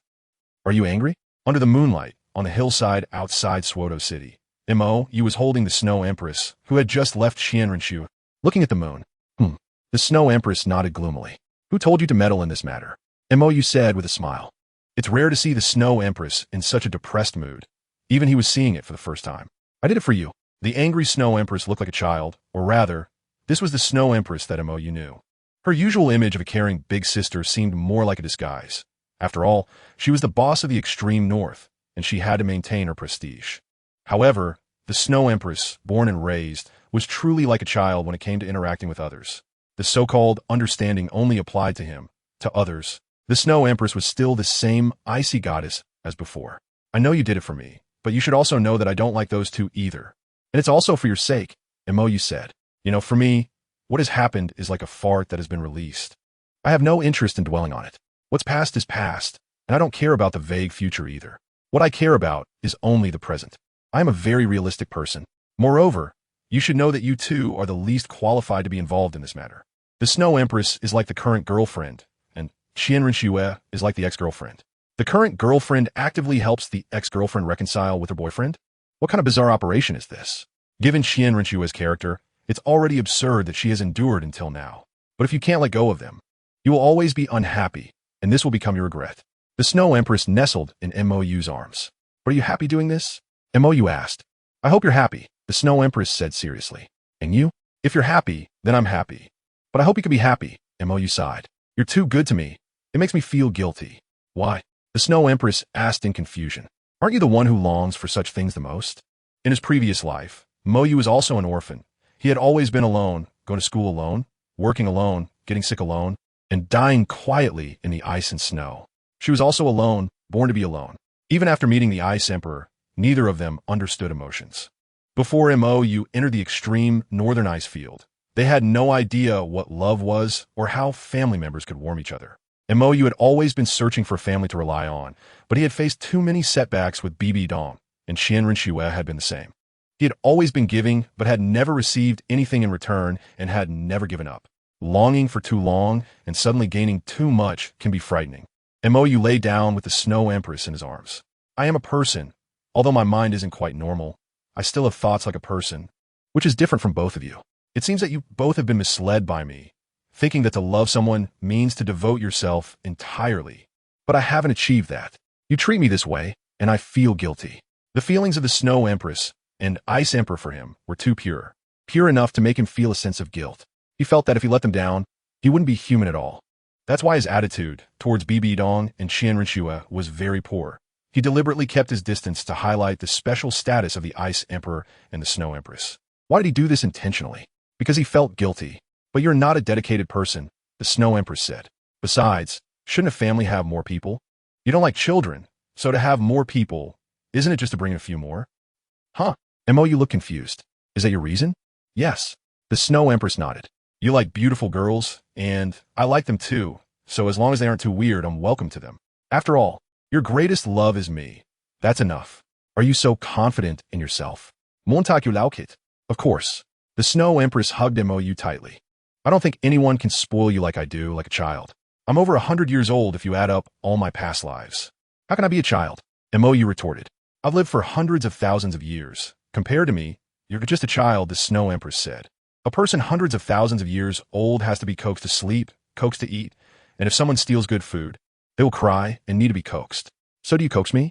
Are you angry? Under the moonlight, on the hillside outside Swoto City, MOU was holding the Snow Empress, who had just left Qian Renxue, looking at the moon. The Snow Empress nodded gloomily. Who told you to meddle in this matter? MOU said with a smile. It's rare to see the Snow Empress in such a depressed mood. Even he was seeing it for the first time. I did it for you. The angry Snow Empress looked like a child, or rather, this was the Snow Empress that MOU knew. Her usual image of a caring big sister seemed more like a disguise. After all, she was the boss of the extreme north, and she had to maintain her prestige. However, the Snow Empress, born and raised, was truly like a child when it came to interacting with others. The so-called understanding only applied to him. To others, the Snow Empress was still the same icy goddess as before. I know you did it for me, but you should also know that I don't like those two either. And it's also for your sake, MOU said. You know, for me, what has happened is like a fart that has been released. I have no interest in dwelling on it. What's past is past, and I don't care about the vague future either. What I care about is only the present. I am a very realistic person. Moreover, you should know that you two are the least qualified to be involved in this matter. The Snow Empress is like the current girlfriend, and Qian Renxue is like the ex-girlfriend. The current girlfriend actively helps the ex-girlfriend reconcile with her boyfriend? What kind of bizarre operation is this? Given Qian Renxue's character, it's already absurd that she has endured until now. But if you can't let go of them, you will always be unhappy, and this will become your regret. The Snow Empress nestled in MOU's arms. Are you happy doing this? MOU asked. I hope you're happy, the Snow Empress said seriously. And you? If you're happy, then I'm happy. But I hope you can be happy, MOU sighed. You're too good to me. It makes me feel guilty. Why? The Snow Empress asked in confusion. Aren't you the one who longs for such things the most? In his previous life, MOU was also an orphan. He had always been alone, going to school alone, working alone, getting sick alone, and dying quietly in the ice and snow. She was also alone, born to be alone. Even after meeting the Ice Emperor, neither of them understood emotions. Before MOU entered the extreme northern ice field, they had no idea what love was or how family members could warm each other. MOU had always been searching for a family to rely on, but he had faced too many setbacks with BB Dong, and Qian Renxue had been the same. He had always been giving, but had never received anything in return and had never given up. Longing for too long and suddenly gaining too much can be frightening. Moyu lay down with the Snow Empress in his arms. I am a person. Although my mind isn't quite normal, I still have thoughts like a person, which is different from both of you. It seems that you both have been misled by me, thinking that to love someone means to devote yourself entirely. But I haven't achieved that. You treat me this way, and I feel guilty. The feelings of the Snow Empress and Ice Emperor for him were too pure enough to make him feel a sense of guilt. He felt that if he let them down, he wouldn't be human at all. That's why his attitude towards Bibi Dong and Qian Rinxue was very poor. He deliberately kept his distance to highlight the special status of the Ice Emperor and the Snow Empress. Why did he do this intentionally? Because he felt guilty. But you're not a dedicated person, the Snow Empress said. Besides, shouldn't a family have more people? You don't like children, so to have more people, isn't it just to bring in a few more? Huh? Mo, you look confused. Is that your reason? Yes. The Snow Empress nodded. You like beautiful girls, and I like them too, so as long as they aren't too weird, I'm welcome to them. After all, your greatest love is me. That's enough. Are you so confident in yourself? Montaku Laukit. Of course. The Snow Empress hugged Mo tightly. I don't think anyone can spoil you like I do, like a child. I'm over 100 years old if you add up all my past lives. How can I be a child? Mo retorted. I've lived for hundreds of thousands of years. Compared to me, you're just a child, the Snow Empress said. A person hundreds of thousands of years old has to be coaxed to sleep, coaxed to eat, and if someone steals good food, they will cry and need to be coaxed. So do you coax me?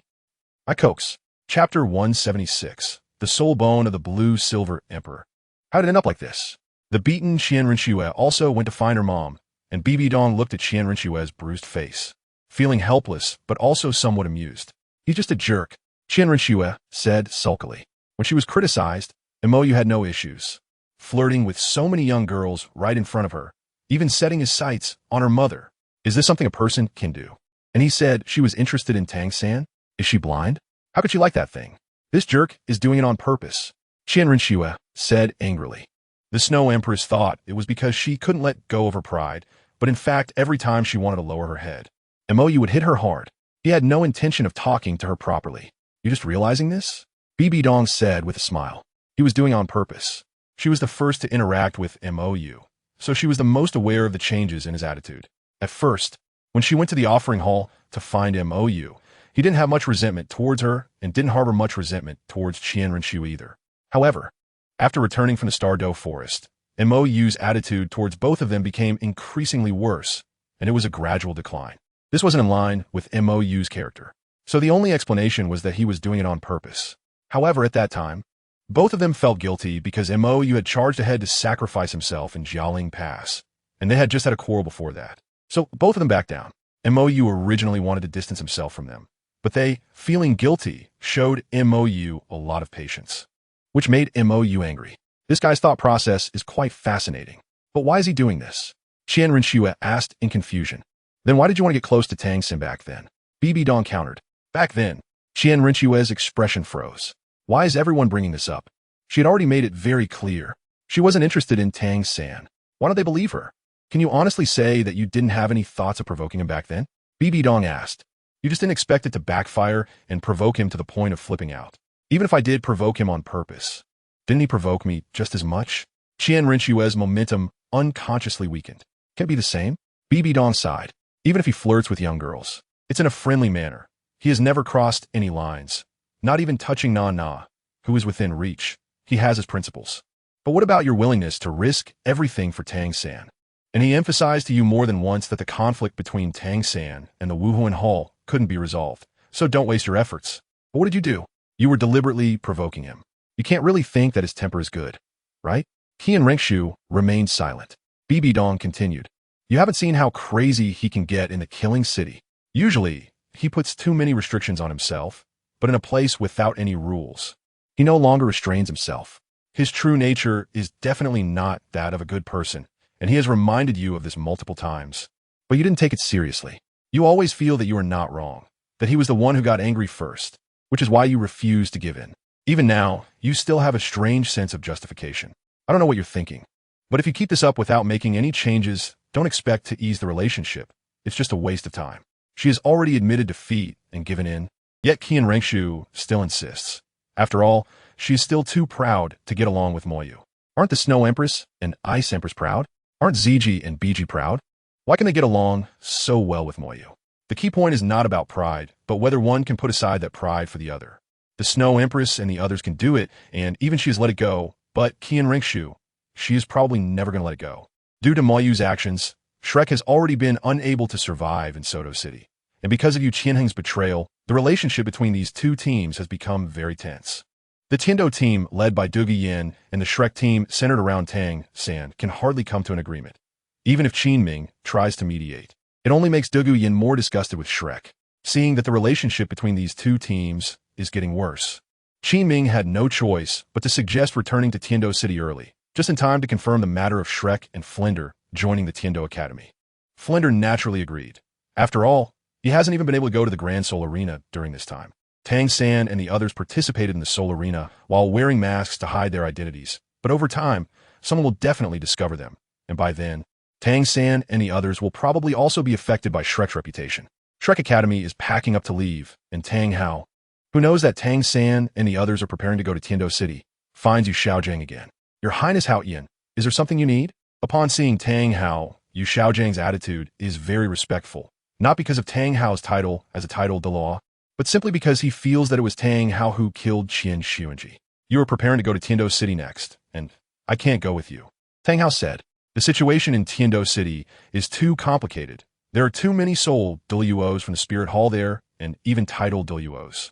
I coax. Chapter 176. The Soul Bone of the Blue-Silver Emperor. How did it end up like this? The beaten Qian Rinxue also went to find her mom, and Bibi Dong looked at Qian Rinxue's bruised face, feeling helpless but also somewhat amused. He's just a jerk, Qian Rinxue said sulkily. When she was criticized, Moyu had no issues, flirting with so many young girls right in front of her, even setting his sights on her mother. Is this something a person can do? And he said she was interested in Tang-san? Is she blind? How could she like that thing? This jerk is doing it on purpose, Qian Rinxue said angrily. The Snow Empress thought it was because she couldn't let go of her pride, but in fact every time she wanted to lower her head, Moyu would hit her hard. He had no intention of talking to her properly. You just realizing this? Bibi Dong said with a smile. He was doing it on purpose. She was the first to interact with Moyu, so she was the most aware of the changes in his attitude. At first, when she went to the offering hall to find Moyu, he didn't have much resentment towards her and didn't harbor much resentment towards Qian Rinxue either. However, after returning from the Stardow Forest, Moyu's attitude towards both of them became increasingly worse, and it was a gradual decline. This wasn't in line with Moyu's character, so the only explanation was that he was doing it on purpose. However, at that time, both of them felt guilty because Moyu had charged ahead to sacrifice himself in Jialing Pass, and they had just had a quarrel before that. So both of them backed down. Moyu originally wanted to distance himself from them, but they, feeling guilty, showed Moyu a lot of patience, which made Moyu angry. This guy's thought process is quite fascinating. But why is he doing this? Qian Rinxue asked in confusion. Then why did you want to get close to Tang-san back then? Bibi Dong countered. Back then, Qian Rinxue's expression froze. Why is everyone bringing this up? She had already made it very clear. She wasn't interested in Tang-san. Why don't they believe her? Can you honestly say that you didn't have any thoughts of provoking him back then? Bibi Dong asked. You just didn't expect it to backfire and provoke him to the point of flipping out. Even if I did provoke him on purpose, didn't he provoke me just as much? Qian Rinxue's momentum unconsciously weakened. Can it be the same? Bibi Dong sighed. Even if he flirts with young girls, it's in a friendly manner. He has never crossed any lines, not even touching Na, who is within reach. He has his principles. But what about your willingness to risk everything for Tang-san? And he emphasized to you more than once that the conflict between Tang-san and the Wuhuan Hall couldn't be resolved, so don't waste your efforts. But what did you do? You were deliberately provoking him. You can't really think that his temper is good, right? Qian Rinxue remained silent. Bibi Dong continued. You haven't seen how crazy he can get in the killing city. Usually, he puts too many restrictions on himself, but in a place without any rules, he no longer restrains himself. His true nature is definitely not that of a good person, and he has reminded you of this multiple times. But you didn't take it seriously. You always feel that you are not wrong, that he was the one who got angry first, which is why you refused to give in. Even now, you still have a strange sense of justification. I don't know what you're thinking, but if you keep this up without making any changes, don't expect to ease the relationship. It's just a waste of time. She has already admitted defeat and given in, yet Qian Rinxue still insists. After all, she is still too proud to get along with Moyu. Aren't the Snow Empress and Ice Empress proud? Aren't Ziji and Biji proud? Why can they get along so well with Moyu? The key point is not about pride, but whether one can put aside that pride for the other. The Snow Empress and the others can do it, and even she has let it go, but Qian Ringshu, she is probably never going to let it go. Due to Moyu's actions, Shrek has already been unable to survive in Soto City. And because of Yu Qianheng's betrayal, the relationship between these two teams has become very tense. The Tiando team, led by Dugu Yin, and the Shrek team, centered around Tang San, can hardly come to an agreement. Even if Qin Ming tries to mediate, it only makes Dugu Yin more disgusted with Shrek, seeing that the relationship between these two teams is getting worse. Qin Ming had no choice but to suggest returning to Tiando City early, just in time to confirm the matter of Shrek and Flinder joining the Tiando Academy. Flinder naturally agreed. After all, he hasn't even been able to go to the Grand Soul Arena during this time. Tang San and the others participated in the Soul Arena while wearing masks to hide their identities, but over time, someone will definitely discover them, and by then, Tang San and the others will probably also be affected by Shrek's reputation. Shrek Academy is packing up to leave, and Tang Hao, who knows that Tang San and the others are preparing to go to Tiando City, finds Yu Xiaojiang again. Your Highness Hao Yin, is there something you need? Upon seeing Tang Hao, Yu Xiaojiang's attitude is very respectful, not because of Tang Hao's title as a title de law, but simply because he feels that it was Tang Hao who killed Qian Xuanji. You are preparing to go to Tiando City next, and I can't go with you. Tang Hao said, the situation in Tiando City is too complicated. There are too many soul Douluos from the Spirit Hall there, and even title Douluos.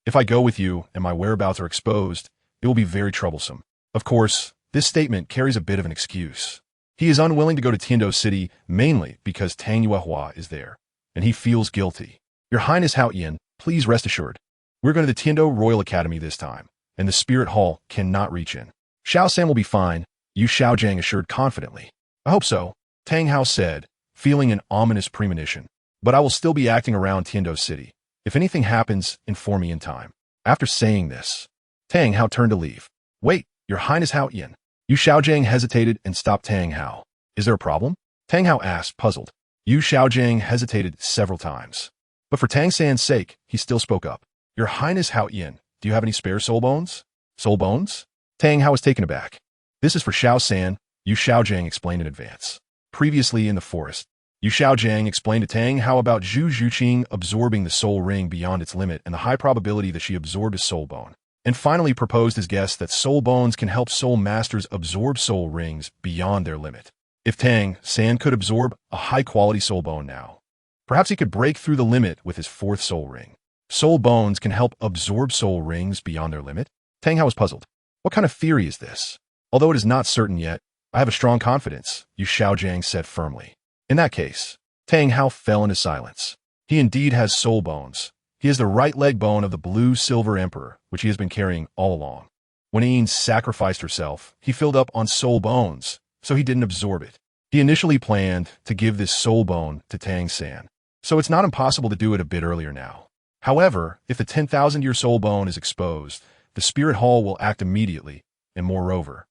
If I go with you and my whereabouts are exposed, it will be very troublesome. Of course, this statement carries a bit of an excuse. He is unwilling to go to Tiando City mainly because Tang Yuehua is there, and he feels guilty. Your Highness Hao Yin, please rest assured. We're going to the Tiando Royal Academy this time, and the Spirit Hall cannot reach in. Xiao San will be fine, Yu Xiaojiang assured confidently. I hope so, Tang Hao said, feeling an ominous premonition. But I will still be acting around Tiando City. If anything happens, inform me in time. After saying this, Tang Hao turned to leave. Wait, Your Highness Hao Yin. Yu Xiaojiang hesitated and stopped Tang Hao. Is there a problem? Tang Hao asked, puzzled. Yu Xiaojiang hesitated several times. But for Tang San's sake, he still spoke up. Your Highness Hao Yin, do you have any spare soul bones? Soul bones? Tang Hao was taken aback. This is for Xiao San, Yu Xiaojiang explained in advance. Previously in the forest, Yu Xiaojiang explained to Tang Hao about Zhu Zhuqing absorbing the soul ring beyond its limit and the high probability that she absorbed a soul bone, and finally proposed his guess that soul bones can help soul masters absorb soul rings beyond their limit. If Tang San could absorb a high-quality soul bone now, perhaps he could break through the limit with his fourth soul ring. Soul bones can help absorb soul rings beyond their limit? Tang Hao was puzzled. What kind of theory is this? Although it is not certain yet, I have a strong confidence, Yu Xiaojiang said firmly. In that case, Tang Hao fell into silence. He indeed has soul bones. He has the right leg bone of the blue-silver emperor, which he has been carrying all along. When Ain sacrificed herself, he filled up on soul bones, so he didn't absorb it. He initially planned to give this soul bone to Tang San, so it's not impossible to do it a bit earlier now. However, if the 10,000-year soul bone is exposed, the Spirit Hall will act immediately, and moreover,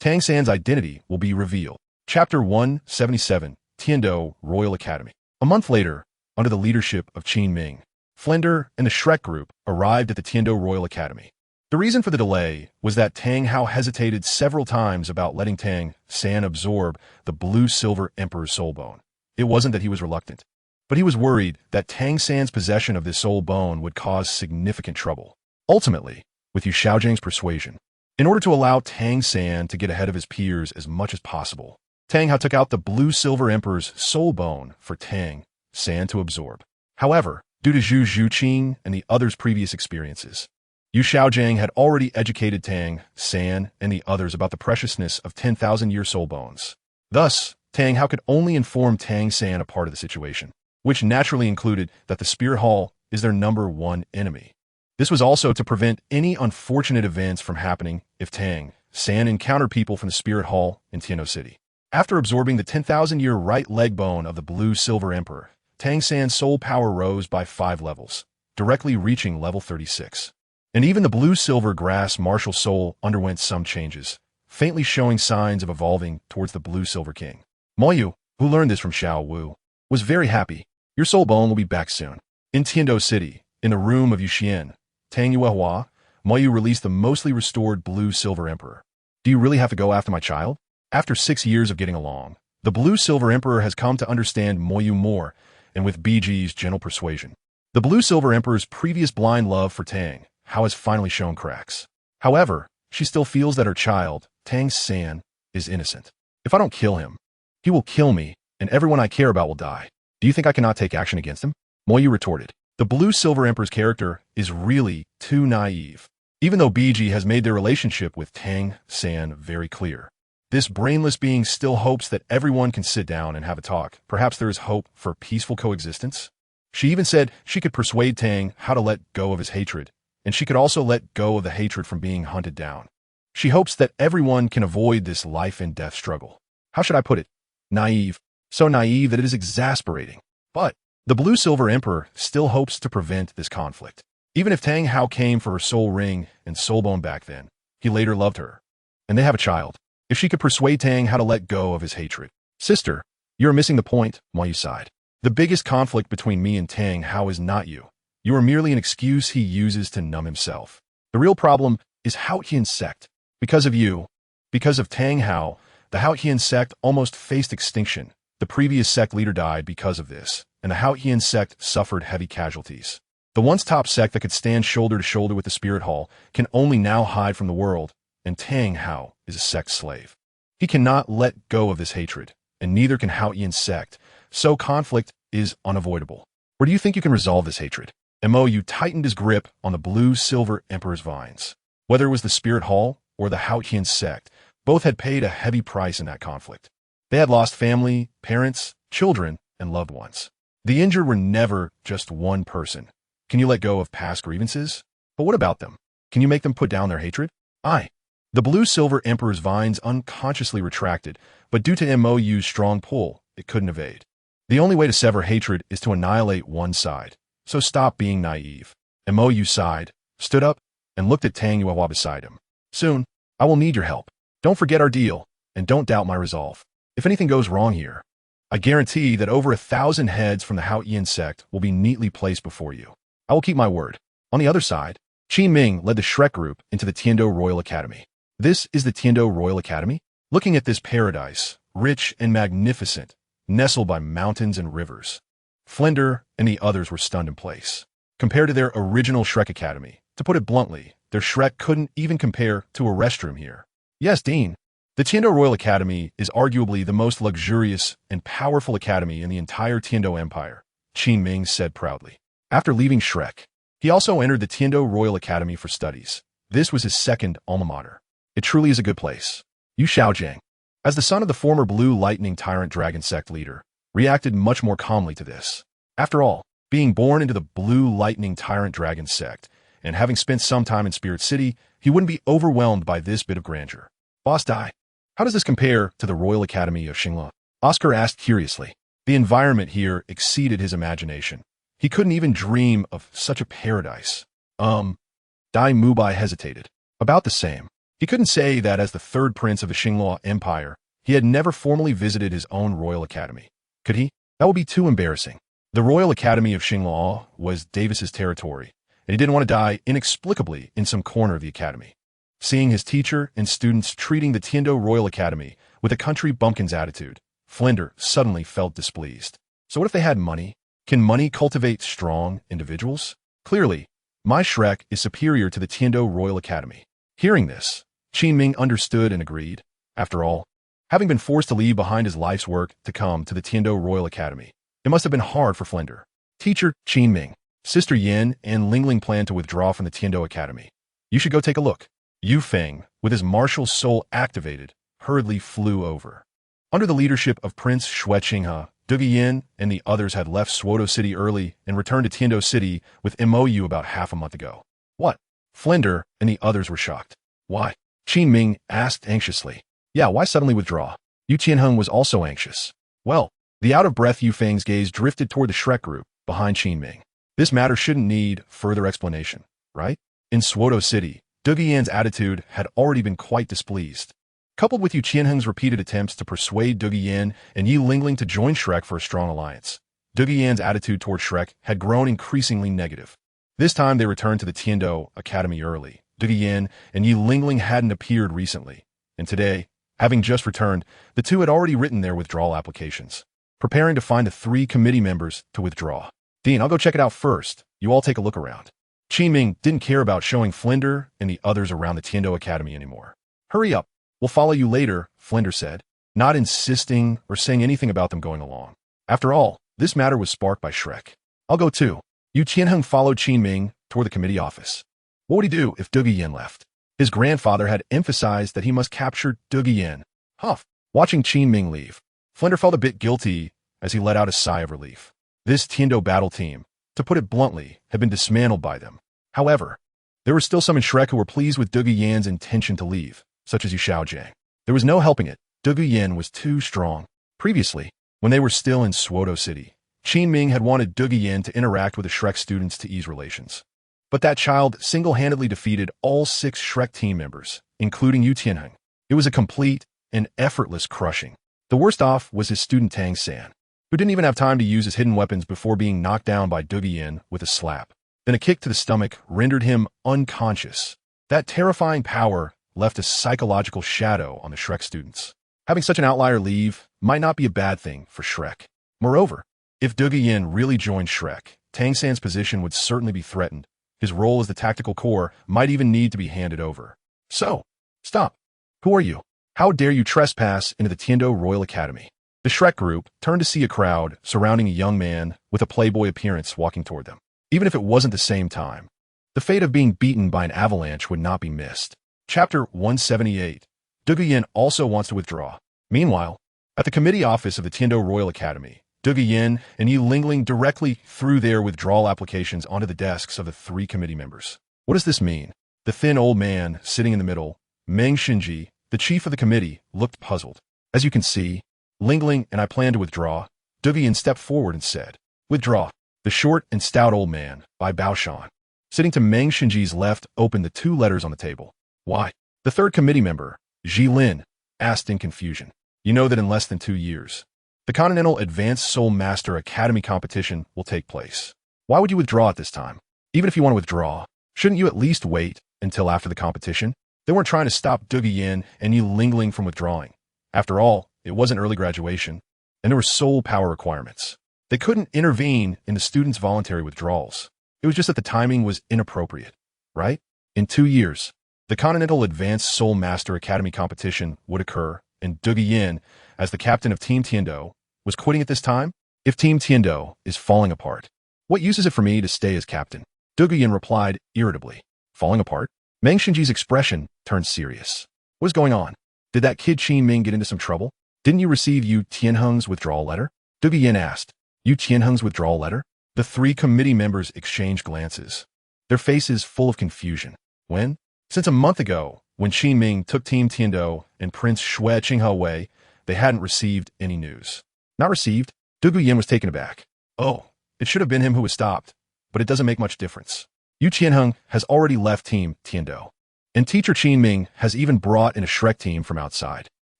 Tang San's identity will be revealed. Chapter 177, Tiando Royal Academy. A month later, under the leadership of Qin Ming, Flinder and the Shrek group arrived at the Tiando Royal Academy. The reason for the delay was that Tang Hao hesitated several times about letting Tang San absorb the blue-silver Emperor's soul bone. It wasn't that he was reluctant, but he was worried that Tang San's possession of this soul bone would cause significant trouble. Ultimately, with Yu Xiaojiang's persuasion, in order to allow Tang San to get ahead of his peers as much as possible, Tang Hao took out the blue-silver Emperor's soul bone for Tang San to absorb. However, due to Zhu Zhuqing and the others' previous experiences, Yu Xiaojiang had already educated Tang San and the others about the preciousness of 10,000-year soul bones. Thus, Tang Hao could only inform Tang San a part of the situation, which naturally included that the Spirit Hall is their number one enemy. This was also to prevent any unfortunate events from happening if Tang San encountered people from the Spirit Hall in Tiando City. After absorbing the 10,000-year right leg bone of the blue-silver Emperor, Tang San's soul power rose by 5 levels, directly reaching level 36. And even the blue-silver grass martial soul underwent some changes, faintly showing signs of evolving towards the blue-silver king. Moyu, who learned this from Xiao Wu, was very happy. Your soul bone will be back soon. In Tiando City, in the room of Yuxian, Tang Yuehua, Moyu released the mostly restored blue-silver emperor. Do you really have to go after my child? After 6 years of getting along, the blue-silver emperor has come to understand Moyu more, and with BG's gentle persuasion. The Blue-Silver Emperor's previous blind love for Tang Hao has finally shown cracks. However, she still feels that her child, Tang San, is innocent. If I don't kill him, he will kill me, and everyone I care about will die. Do you think I cannot take action against him? Moyu retorted. The Blue-Silver Emperor's character is really too naive. Even though BG has made their relationship with Tang San very clear, this brainless being still hopes that everyone can sit down and have a talk. Perhaps there is hope for peaceful coexistence? She even said she could persuade Tang how to let go of his hatred, and she could also let go of the hatred from being hunted down. She hopes that everyone can avoid this life and death struggle. How should I put it? Naive. So naive that it is exasperating. But the Blue-Silver Emperor still hopes to prevent this conflict. Even if Tang Hao came for her soul ring and soul bone back then, he later loved her. And they have a child. If she could persuade Tang how to let go of his hatred. Sister, you're missing the point, Moyu sighed. The biggest conflict between me and Tang Hao is not you. You are merely an excuse he uses to numb himself. The real problem is Haotian sect. Because of you, because of Tang Hao, the Haotian sect almost faced extinction. The previous sect leader died because of this, and the Haotian sect suffered heavy casualties. The once top sect that could stand shoulder to shoulder with the Spirit Hall can only now hide from the world, and Tang Hao is a sect slave. He cannot let go of this hatred, and neither can Haotian sect, so conflict is unavoidable. Where do you think you can resolve this hatred? Moyu tightened his grip on the Blue-Silver Emperor's vines. Whether it was the Spirit Hall or the Haotian sect, both had paid a heavy price in that conflict. They had lost family, parents, children, and loved ones. The injured were never just one person. Can you let go of past grievances? But what about them? Can you make them put down their hatred? The Blue-Silver Emperor's vines unconsciously retracted, but due to Moyu's strong pull, it couldn't evade. The only way to sever hatred is to annihilate one side, so stop being naive. Moyu sighed, stood up, and looked at Tang Yuehua beside him. Soon, I will need your help. Don't forget our deal, and don't doubt my resolve. If anything goes wrong here, I guarantee that over 1,000 heads from the Haotian sect will be neatly placed before you. I will keep my word. On the other side, Qi Ming led the Shrek group into the Tiando Royal Academy. This is the Tiando Royal Academy? Looking at this paradise, rich and magnificent, nestled by mountains and rivers, Flender and the others were stunned in place. Compared to their original Shrek Academy, to put it bluntly, their Shrek couldn't even compare to a restroom here. Yes, Dean. The Tiando Royal Academy is arguably the most luxurious and powerful academy in the entire Tiando Empire, Qin Ming said proudly. After leaving Shrek, he also entered the Tiando Royal Academy for studies. This was his second alma mater. It truly is a good place. Yu Xiaojiang, as the son of the former Blue Lightning Tyrant Dragon Sect leader, reacted much more calmly to this. After all, being born into the Blue Lightning Tyrant Dragon Sect, and having spent some time in Spirit City, he wouldn't be overwhelmed by this bit of grandeur. Boss Dai, how does this compare to the Royal Academy of Xingluo? Oscar asked curiously. The environment here exceeded his imagination. He couldn't even dream of such a paradise. Dai Mubai hesitated. About the same. He couldn't say that as the third prince of the Xingluo Empire, he had never formally visited his own Royal Academy. Could he? That would be too embarrassing. The Royal Academy of Xingluo was Davis's territory, and he didn't want to die inexplicably in some corner of the academy. Seeing his teacher and students treating the Tiando Royal Academy with a country bumpkin's attitude, Flender suddenly felt displeased. So what if they had money? Can money cultivate strong individuals? Clearly, my Shrek is superior to the Tiando Royal Academy. Hearing this, Qin Ming understood and agreed. After all, having been forced to leave behind his life's work to come to the Tiando Royal Academy, it must have been hard for Flender. Teacher Qin Ming, Sister Yin and Lingling plan to withdraw from the Tiando Academy. You should go take a look. Yu Feng, with his martial soul activated, hurriedly flew over. Under the leadership of Prince Xueqinghe, Dugi Yin and the others had left Swoto City early and returned to Tiando City with MOU about half a month ago. What? Flender and the others were shocked. Why? Qin Ming asked anxiously. Yeah, why suddenly withdraw? Yu Qianheng was also anxious. Well, the out-of-breath Yu Feng's gaze drifted toward the Shrek group behind Qin Ming. This matter shouldn't need further explanation, right? In Swoto City, Dugi Yan's attitude had already been quite displeased. Coupled with Yu Qianheng's repeated attempts to persuade Dugi Yan and Yi Lingling to join Shrek for a strong alliance, Dugi Yan's attitude toward Shrek had grown increasingly negative. This time they returned to the Tiando Academy early. Dugi Yan and Yi Lingling hadn't appeared recently, and today, having just returned, the two had already written their withdrawal applications. preparing to find the 3 committee members to withdraw. Dean, I'll go check it out first. You all take a look around. Qingming didn't care about showing Flinder and the others around the Tiando Academy anymore. Hurry up. We'll follow you later, Flinder said, not insisting or saying anything about them going along. After all, this matter was sparked by Shrek. I'll go too. Yu Qianheng followed Qingming toward the committee office. What would he do if Dugu Yin left? His grandfather had emphasized that he must capture Dugu Yin. Huff. Watching Qingming leave, Flinder felt a bit guilty as he let out a sigh of relief. This Tiando battle team, to put it bluntly, had been dismantled by them. However, there were still some in Shrek who were pleased with Dugu Yan's intention to leave, such as Yu Xiaojiang. There was no helping it. Dugu Yin was too strong. Previously, when they were still in Suodo City, Qingming had wanted Dugu Yin to interact with the Shrek students to ease relations. But that child single-handedly defeated all 6 Shrek team members, including Yu Tianheng. It was a complete and effortless crushing. The worst off was his student Tang San, who didn't even have time to use his hidden weapons before being knocked down by Dugu Yin with a slap. Then a kick to the stomach rendered him unconscious. That terrifying power left a psychological shadow on the Shrek students. Having such an outlier leave might not be a bad thing for Shrek. Moreover, if Dugu Yin really joined Shrek, Tang San's position would certainly be threatened. His role as the tactical core might even need to be handed over. So, stop. Who are you? How dare you trespass into the Tiando Royal Academy? The Shrek group turned to see a crowd surrounding a young man with a playboy appearance walking toward them. Even if it wasn't the same time, the fate of being beaten by an avalanche would not be missed. Chapter 178. Dugu Yin also wants to withdraw. Meanwhile, at the committee office of the Tiando Royal Academy, Dugu Yin and Yi Lingling directly threw their withdrawal applications onto the desks of the 3 committee members. What does this mean? The thin old man sitting in the middle, Meng Xinji, the chief of the committee, looked puzzled. As you can see, Lingling and I plan to withdraw. Dugu Yin stepped forward and said, "Withdraw." The short and stout old man, Bai Baoshan, sitting to Meng Xinji's left, opened the 2 letters on the table. Why? The 3rd committee member, Ji Lin, asked in confusion. You know that in less than 2 years, the Continental Advanced Soul Master Academy competition will take place. Why would you withdraw at this time? Even if you want to withdraw, shouldn't you at least wait until after the competition? They weren't trying to stop Dugu Yin and Yi Lingling from withdrawing. After all, it wasn't early graduation, and there were soul power requirements. They couldn't intervene in the students' voluntary withdrawals. It was just that the timing was inappropriate, right? In 2 years, the Continental Advanced Soul Master Academy competition would occur, and Dugu Yin, as the captain of Team Tiando, was quitting at this time? If Team Tiando is falling apart, what use is it for me to stay as captain? Dugu Yin replied irritably. Falling apart? Meng Xinji's expression turned serious. What is going on? Did that kid Qingming get into some trouble? Didn't you receive Yu Tianheng's withdrawal letter? Dugu Yin asked. Yu Tianheng's withdrawal letter? The 3 committee members exchanged glances, their faces full of confusion. When? Since a month ago, when Qingming took Team Tiando and Prince Xue Qinghe away, they hadn't received any news. Not received? Dugu Yin was taken aback. Oh, it should have been him who was stopped, but it doesn't make much difference. Yu Qianheng has already left Team Tiando, and teacher Qingming has even brought in a Shrek team from outside.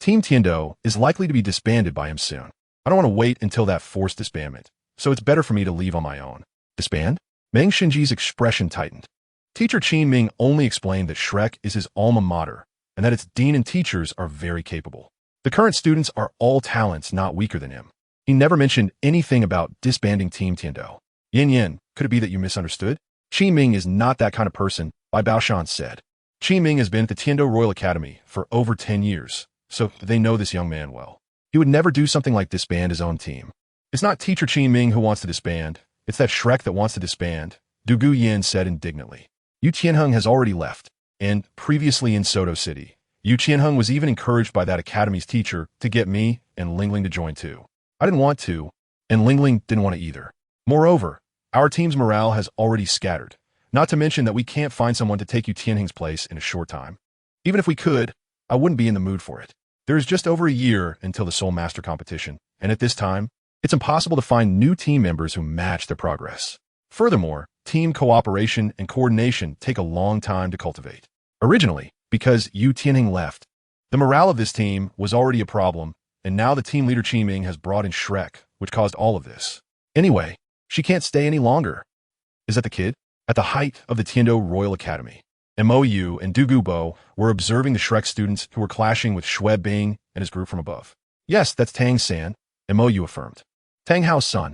Team Tiando is likely to be disbanded by him soon. I don't want to wait until that forced disbandment, so it's better for me to leave on my own. Disband? Meng Xinji's expression tightened. Teacher Qingming only explained that Shrek is his alma mater, and that its dean and teachers are very capable. The current students are all talents not weaker than him. He never mentioned anything about disbanding Team Tiando. Yin, could it be that you misunderstood? Qingming is not that kind of person, Bai Baoshan said. Qingming has been at the Tiando Royal Academy for over 10 years, so they know this young man well. He would never do something like disband his own team. It's not teacher Qingming who wants to disband, it's that Shrek that wants to disband, Dugu Yin said indignantly. Yu Tianheng has already left, and previously in Soto City, Yu Tianheng was even encouraged by that academy's teacher to get me and Lingling to join too. I didn't want to, and Lingling didn't want to either. Moreover, our team's morale has already scattered, not to mention that we can't find someone to take Yu Tianheng's place in a short time. Even if we could, I wouldn't be in the mood for it. There is just over a year until the Soul Master competition, and at this time, it's impossible to find new team members who match their progress. Furthermore, team cooperation and coordination take a long time to cultivate. Originally, because Yu Tianheng left, the morale of this team was already a problem, and now the team leader Qingming has brought in Shrek, which caused all of this. Anyway, she can't stay any longer. Is that the kid? At the height of the Tiando Royal Academy, Mou and Dugu Bo were observing the Shrek students who were clashing with Xue Bing and his group from above. Yes, that's Tang San, Mo affirmed. Tang Hao's son.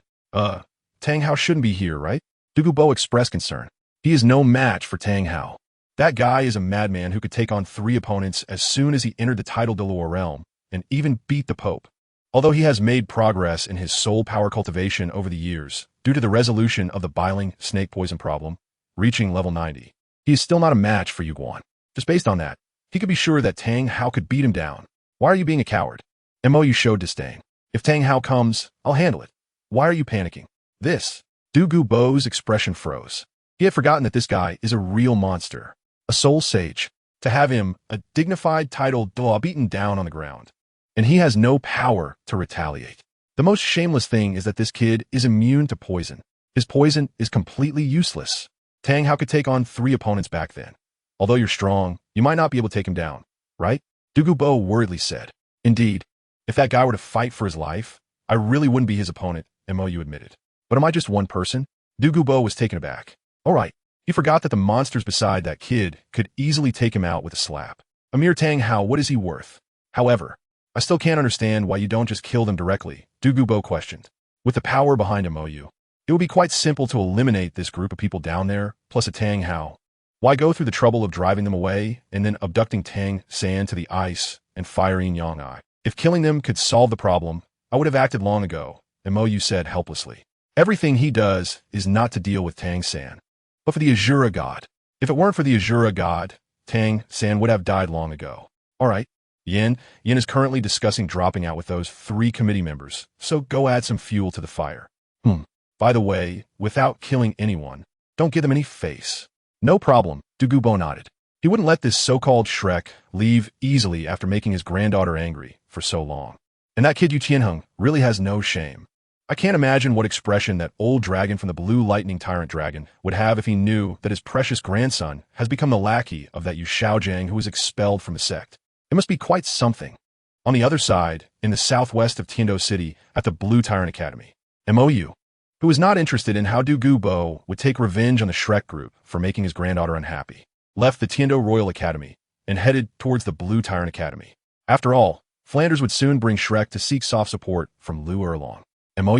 Tang Hao shouldn't be here, right? Dugubo expressed concern. He is no match for Tang Hao. That guy is a madman who could take on 3 opponents as soon as he entered the title Douluo realm, and even beat the Pope. Although he has made progress in his soul power cultivation over the years, due to the resolution of the biling snake poison problem, reaching level 90, he is still not a match for Yuguan. Just based on that, he could be sure that Tang Hao could beat him down. Why are you being a coward? Mo showed disdain. If Tang Hao comes, I'll handle it. Why are you panicking? This. Dugubo's expression froze. He had forgotten that this guy is a real monster. A soul sage. To have him, a dignified title Dalu beaten down on the ground. And he has no power to retaliate. The most shameless thing is that this kid is immune to poison. His poison is completely useless. Tang Hao could take on 3 opponents back then. Although you're strong, you might not be able to take him down, right? Dugubo worriedly said. Indeed, if that guy were to fight for his life, I really wouldn't be his opponent, Mo admitted. But am I just one person? Dugubo was taken aback. All right, he forgot that the monsters beside that kid could easily take him out with a slap. A mere Tang Hao, what is he worth? However, I still can't understand why you don't just kill them directly, Dugubo questioned. With the power behind Mo, it would be quite simple to eliminate this group of people down there, plus a Tang Hao. Why go through the trouble of driving them away and then abducting Tang San to the ice and firing Yang Ai? If killing them could solve the problem, I would have acted long ago, Mo said helplessly. Everything he does is not to deal with Tang San, but for the Azura God. If it weren't for the Azura God, Tang San would have died long ago. All right, Yin is currently discussing dropping out with those 3 committee members, so go add some fuel to the fire. By the way, without killing anyone, don't give them any face. No problem, Dugubo nodded. He wouldn't let this so-called Shrek leave easily after making his granddaughter angry for so long. And that kid Yu Tianheng really has no shame. I can't imagine what expression that old dragon from the Blue Lightning Tyrant Dragon would have if he knew that his precious grandson has become the lackey of that Yu Shaojiang who was expelled from the sect. It must be quite something. On the other side, in the southwest of Tiando City at the Blue Tyrant Academy, Mo, who was not interested in how Dugubo would take revenge on the Shrek group for making his granddaughter unhappy, left the Tiando Royal Academy and headed towards the Blue Tyrant Academy. After all, Flanders would soon bring Shrek to seek soft support from Lu Erlong. Mo,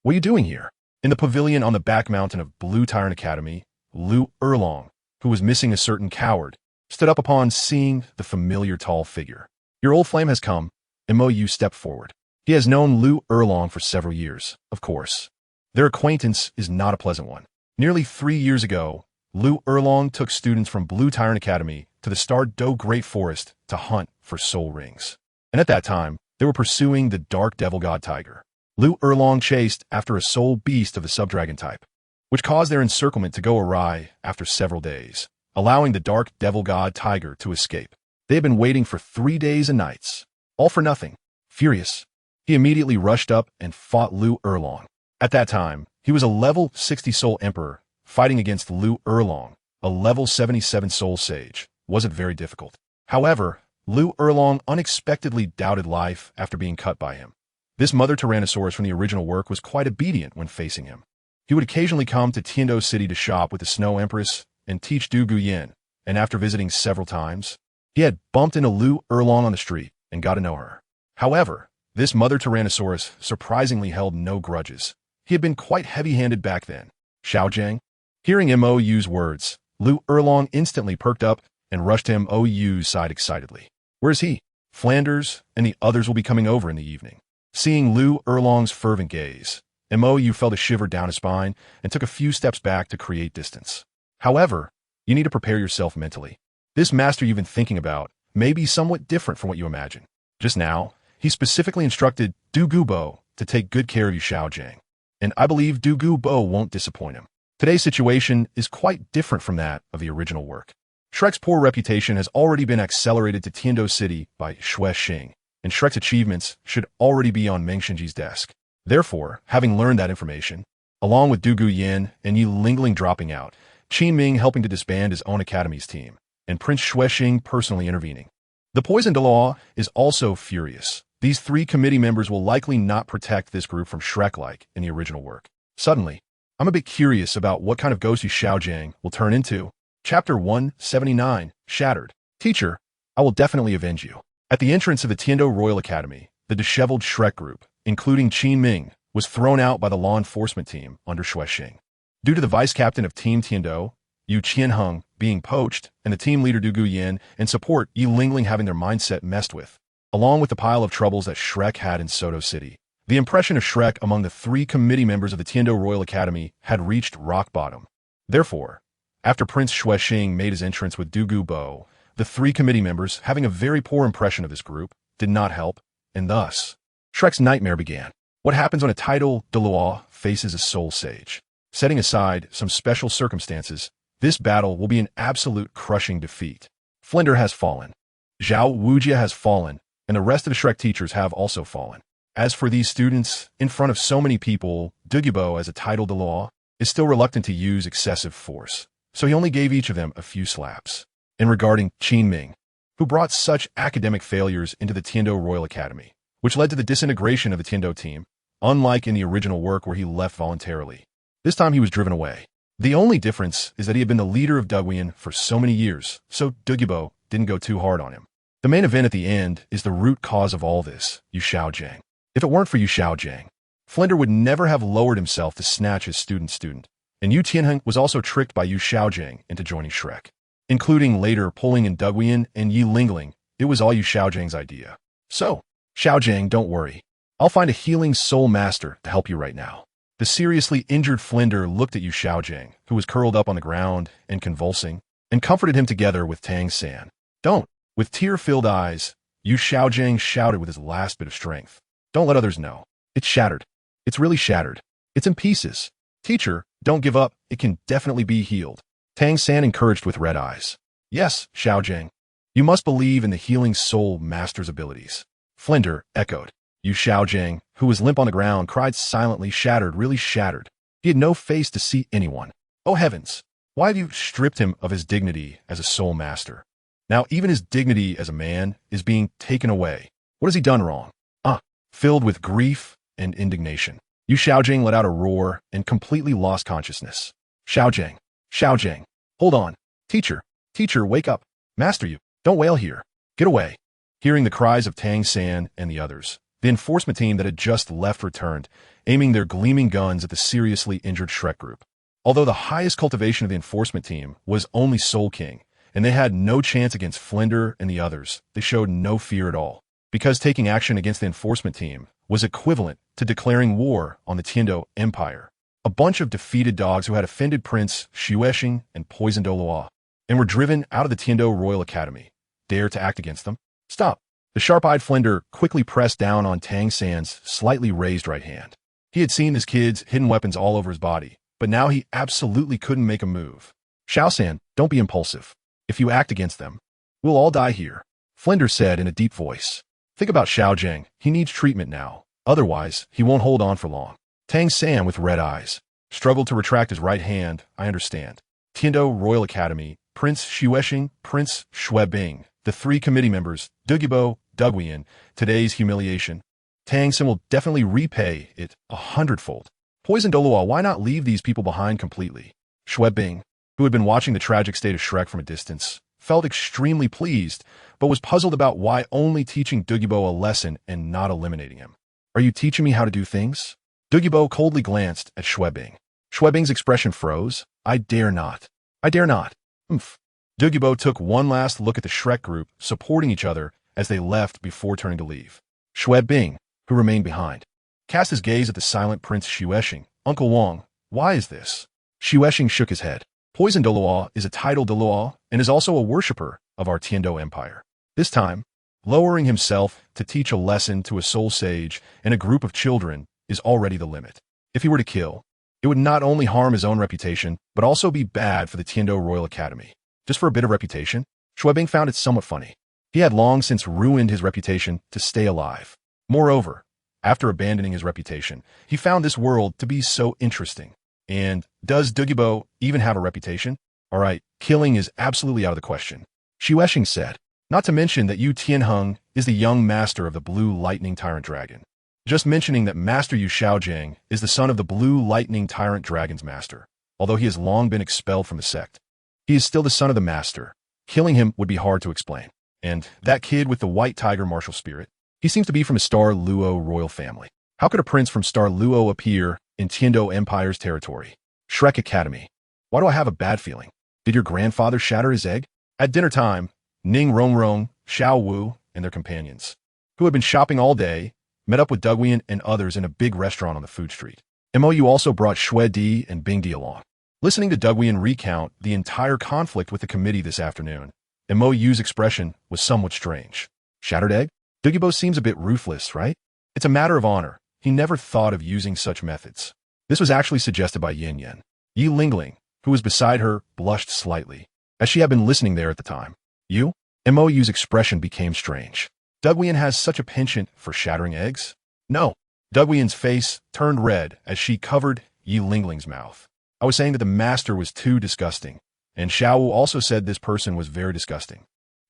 what are you doing here? In the pavilion on the back mountain of Blue Tyrant Academy, Lu Erlong, who was missing a certain coward, stood up upon seeing the familiar tall figure. Your old flame has come. Mo stepped forward. He has known Lu Erlong for several years, of course. Their acquaintance is not a pleasant one. Nearly 3 years ago, Lu Erlong took students from Blue Tyrant Academy to the Star Do Great Forest to hunt for soul rings. And at that time, they were pursuing the Dark Devil God Tiger. Lu Erlong chased after a soul beast of the subdragon type, which caused their encirclement to go awry after several days, allowing the Dark Devil God Tiger to escape. They had been waiting for 3 days and nights, all for nothing. Furious, he immediately rushed up and fought Lu Erlong. At that time, he was a level 60 soul emperor, fighting against Lu Erlong, a level 77 soul sage. Wasn't very difficult. However, Lu Erlong unexpectedly doubted life after being cut by him. This mother Tyrannosaurus from the original work was quite obedient when facing him. He would occasionally come to Tiando City to shop with the Snow Empress and teach Du Guyen, and after visiting several times, he had bumped into Lu Erlong on the street and got to know her. However, this mother Tyrannosaurus surprisingly held no grudges. He had been quite heavy-handed back then. Xiaojiang? Hearing Mo's words, Lu Erlong instantly perked up and rushed to Mo's side excitedly. Where is he? Flanders and the others will be coming over in the evening. Seeing Lu Erlong's fervent gaze, Mo felt a shiver down his spine and took a few steps back to create distance. However, you need to prepare yourself mentally. This master you've been thinking about may be somewhat different from what you imagine. Just now, he specifically instructed Du Gubo to take good care of you Xiaojiang, and I believe Du Gubo won't disappoint him. Today's situation is quite different from that of the original work. Shrek's poor reputation has already been accelerated to Tiando City by Xue Xing, and Shrek's achievements should already be on Meng Xinji's desk. Therefore, having learned that information, along with Du Guyen and Yi Lingling dropping out, Qin Ming helping to disband his own academy's team, and Prince Xue Xing personally intervening. The poisoned law is also furious. These 3 committee members will likely not protect this group from Shrek-like in the original work. Suddenly, I'm a bit curious about what kind of ghost Yu Shaojiang will turn into. Chapter 179, Shattered. Teacher, I will definitely avenge you. At the entrance of the Tiando Royal Academy, the disheveled Shrek group, including Qin Ming, was thrown out by the law enforcement team under Xue Xing. Due to the vice-captain of Team Tiando, Yu Qianheng, being poached, and the team leader Du Guyan and support Yi Lingling having their mindset messed with, along with the pile of troubles that Shrek had in Soto City, the impression of Shrek among the 3 committee members of the Tiando Royal Academy had reached rock bottom. Therefore, after Prince Xue Xing made his entrance with Du Gubo, the 3 committee members, having a very poor impression of this group, did not help, and thus, Shrek's nightmare began. What happens when a title Douluo faces a soul sage? Setting aside some special circumstances, this battle will be an absolute crushing defeat. Flinder has fallen. Zhao Wujia has fallen, and the rest of the Shrek teachers have also fallen. As for these students, in front of so many people, Dugubo, as a title Douluo, is still reluctant to use excessive force, so he only gave each of them a few slaps. And regarding Qin Ming, who brought such academic failures into the Tiando Royal Academy, which led to the disintegration of the Tiando team, unlike in the original work where he left voluntarily. This time he was driven away. The only difference is that he had been the leader of Duguyan for so many years, so Dugubo didn't go too hard on him. The main event at the end is the root cause of all this, Yu Xiaojiang. If it weren't for Yu Xiaojiang, Flinder would never have lowered himself to snatch his student, and Yu Tianheng was also tricked by Yu Xiaojiang into joining Shrek. Including later pulling in Duguyan and Yi Lingling, it was all Yu Xiaojiang's idea. So, Xiaojiang, don't worry. I'll find a healing soul master to help you right now. The seriously injured Flinder looked at Yu Xiaojiang, who was curled up on the ground and convulsing, and comforted him together with Tang San. Don't. With tear-filled eyes, Yu Xiaojiang shouted with his last bit of strength. Don't let others know. It's shattered. It's really shattered. It's in pieces. Teacher, don't give up. It can definitely be healed. Tang San encouraged with red eyes. Yes, Xiaojiang. You must believe in the healing soul master's abilities. Flinder echoed. Yu Xiaojiang, who was limp on the ground, cried silently, shattered, really shattered. He had no face to see anyone. Oh heavens! Why have you stripped him of his dignity as a soul master? Now even his dignity as a man is being taken away. What has he done wrong? Filled with grief and indignation, Yu Xiaojiang let out a roar and completely lost consciousness. Xiaojiang, Xiaojiang, hold on. Teacher, wake up. Master you, don't wail here. Get away. Hearing the cries of Tang San and the others, the enforcement team that had just left returned, aiming their gleaming guns at the seriously injured Shrek group. Although the highest cultivation of the enforcement team was only Soul King, and they had no chance against Flinder and the others, they showed no fear at all, because taking action against the enforcement team was equivalent to declaring war on the Tiando Empire. A bunch of defeated dogs who had offended Prince Xuexing and poisoned Douluo, and were driven out of the Tiando Royal Academy. Dare to act against them? Stop! The sharp-eyed Flinder quickly pressed down on Tang San's slightly raised right hand. He had seen this kid's hidden weapons all over his body, but now he absolutely couldn't make a move. Xiao-san, don't be impulsive. If you act against them, we'll all die here, Flinder said in a deep voice. Think about Xiaojiang. He needs treatment now. Otherwise, he won't hold on for long. Tang San, with red eyes, struggled to retract his right hand. I understand. Tiando Royal Academy, Prince Xuexing, Prince Xuebing, the 3 committee members, Dugubo, Duguyan, today's humiliation. Tang San will definitely repay it 100-fold. Poison Douluo, why not leave these people behind completely? Xuebing, who had been watching the tragic state of Shrek from a distance, felt extremely pleased, but was puzzled about why only teaching Dugubo a lesson and not eliminating him. Are you teaching me how to do things? Dugubo coldly glanced at Xuebing. Xuebing's expression froze. I dare not. I dare not. Dugubo took one last look at the Shrek group, supporting each other as they left before turning to leave. Xuebing, who remained behind, cast his gaze at the silent Prince Xuexing. Uncle Wang, why is this? Xuexing shook his head. Poison Douluo is a title Douluo and is also a worshipper of our Tiando Empire. This time, lowering himself to teach a lesson to a soul sage and a group of children is already the limit. If he were to kill, it would not only harm his own reputation, but also be bad for the Tiando Royal Academy. Just for a bit of reputation, Xuebing found it somewhat funny. He had long since ruined his reputation to stay alive. Moreover, after abandoning his reputation, he found this world to be so interesting. And does Dugubo even have a reputation? All right, killing is absolutely out of the question, Xuexing said. Not to mention that Yu Tianheng is the young master of the Blue Lightning Tyrant Dragon. Just mentioning that Master Yu Xiaojiang is the son of the Blue Lightning Tyrant Dragon's master, although he has long been expelled from the sect. He is still the son of the master. Killing him would be hard to explain. And that kid with the white tiger martial spirit, he seems to be from a Star Luo royal family. How could a prince from Star Luo appear in Tiando Empire's territory? Shrek Academy. Why do I have a bad feeling? Did your grandfather shatter his egg? At dinner time, Ning Rongrong, Xiao Wu, and their companions, who had been shopping all day, met up with Douluo and others in a big restaurant on the food street. Mou also brought Xue Di and Bing Di along. Listening to Douluo recount the entire conflict with the committee this afternoon, Mou's expression was somewhat strange. Shattered egg? Douluo seems a bit ruthless, right? It's a matter of honor. He never thought of using such methods. This was actually suggested by Yin Yan. Yi Lingling, who was beside her, blushed slightly, as she had been listening there at the time. You? Mou's expression became strange. Douluo has such a penchant for shattering eggs? No. Douluo's face turned red as she covered Yi Lingling's mouth. I was saying that the master was too disgusting, and Xiao Wu also said this person was very disgusting.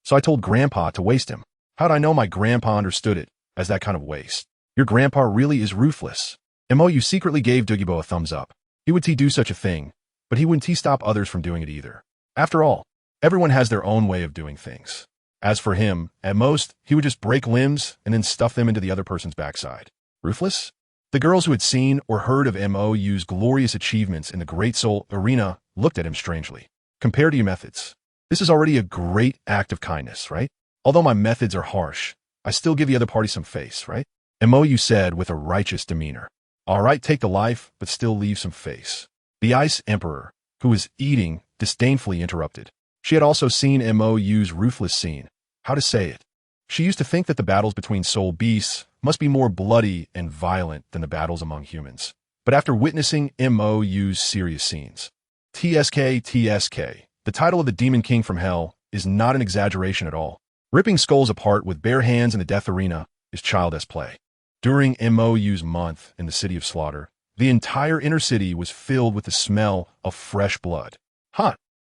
So I told Grandpa to waste him. How'd I know my grandpa understood it as that kind of waste? Your grandpa really is ruthless. Mou secretly gave Douluo a thumbs up. He would do such a thing, but he wouldn't stop others from doing it either. After all, everyone has their own way of doing things. As for him, at most, he would just break limbs and then stuff them into the other person's backside. Ruthless? The girls who had seen or heard of Mou's glorious achievements in the Great Soul arena looked at him strangely. Compared to your methods, this is already a great act of kindness, right? Although my methods are harsh, I still give the other party some face, right? Mou said with a righteous demeanor. All right, take the life, but still leave some face. The Ice Emperor, who was eating, disdainfully interrupted. She had also seen Mou's ruthless scene. How to say it? She used to think that the battles between soul beasts must be more bloody and violent than the battles among humans. But after witnessing Mou's serious scenes, TSK, the title of the Demon King from Hell, is not an exaggeration at all. Ripping skulls apart with bare hands in the death arena is childish play. During Mou's month in the City of Slaughter, the entire inner city was filled with the smell of fresh blood.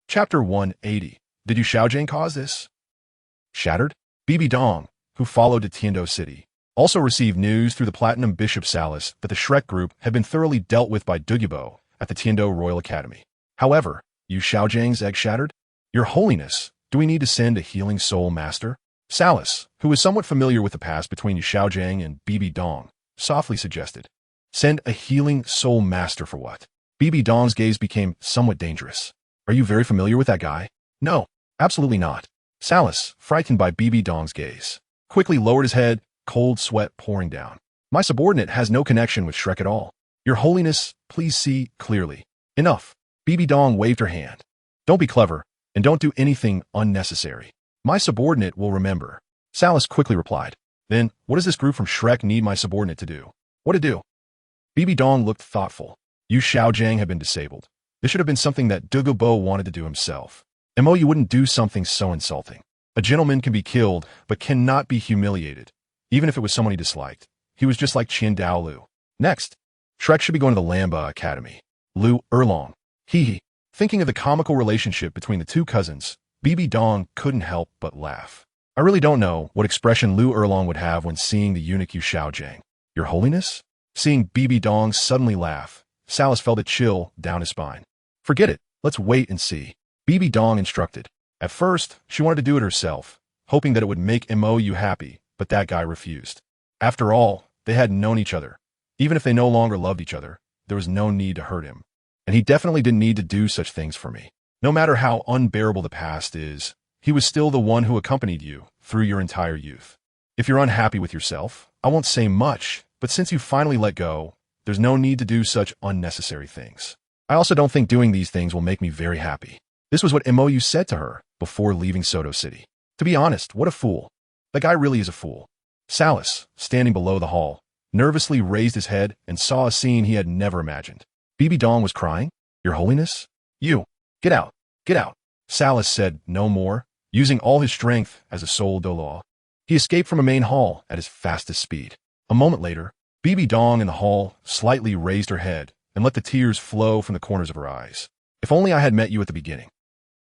Chapter 180. Did you Xiaojing cause this? Shattered? Bibi Dong, who followed to Tiando City, also received news through the Platinum Bishop Salas that the Shrek group had been thoroughly dealt with by Douluo at the Tiando Royal Academy. However, you Xiaojing's egg shattered? Your Holiness, do we need to send a healing soul master? Salas, who was somewhat familiar with the past between Yu Xiaojing and Bibi Dong, softly suggested. Send a healing soul master for what? Bibi Dong's gaze became somewhat dangerous. Are you very familiar with that guy? No, absolutely not. Salas, frightened by Bibi Dong's gaze, quickly lowered his head, cold sweat pouring down. My subordinate has no connection with Shrek at all. Your Holiness, please see clearly. Enough. Bibi Dong waved her hand. Don't be clever, and don't do anything unnecessary. My subordinate will remember. Salas quickly replied. Then, what does this group from Shrek need my subordinate to do? What to do? Bibi Dong looked thoughtful. Yu Xiaojing had been disabled. This should have been something that Douluo wanted to do himself. Mou wouldn't do something so insulting. A gentleman can be killed, but cannot be humiliated, even if it was someone he disliked. He was just like Dalu. Next, Shrek should be going to the Lamba Academy. Lu Erlong. Hee. Thinking of the comical relationship between the two cousins, Bibi Dong couldn't help but laugh. I really don't know what expression Lu Erlong would have when seeing the eunuch Yu Xiaojing. Your Holiness? Seeing Bibi Dong suddenly laugh, Salas felt a chill down his spine. Forget it. Let's wait and see. Bibi Dong instructed. At first, she wanted to do it herself, hoping that it would make Mou happy, but that guy refused. After all, they had known each other. Even if they no longer loved each other, there was no need to hurt him. And he definitely didn't need to do such things for me. No matter how unbearable the past is, he was still the one who accompanied you through your entire youth. If you're unhappy with yourself, I won't say much, but since you finally let go, there's no need to do such unnecessary things. I also don't think doing these things will make me very happy. This was what Mou said to her before leaving Soto City. To be honest, what a fool. The guy really is a fool. Salas, standing below the hall, nervously raised his head and saw a scene he had never imagined. Bibi Dong was crying. Your Holiness? You. Get out. Get out. Salas said no more, using all his strength as a soul Douluo. He escaped from a main hall at his fastest speed. A moment later, Bibi Dong in the hall slightly raised her head and let the tears flow from the corners of her eyes. If only I had met you at the beginning.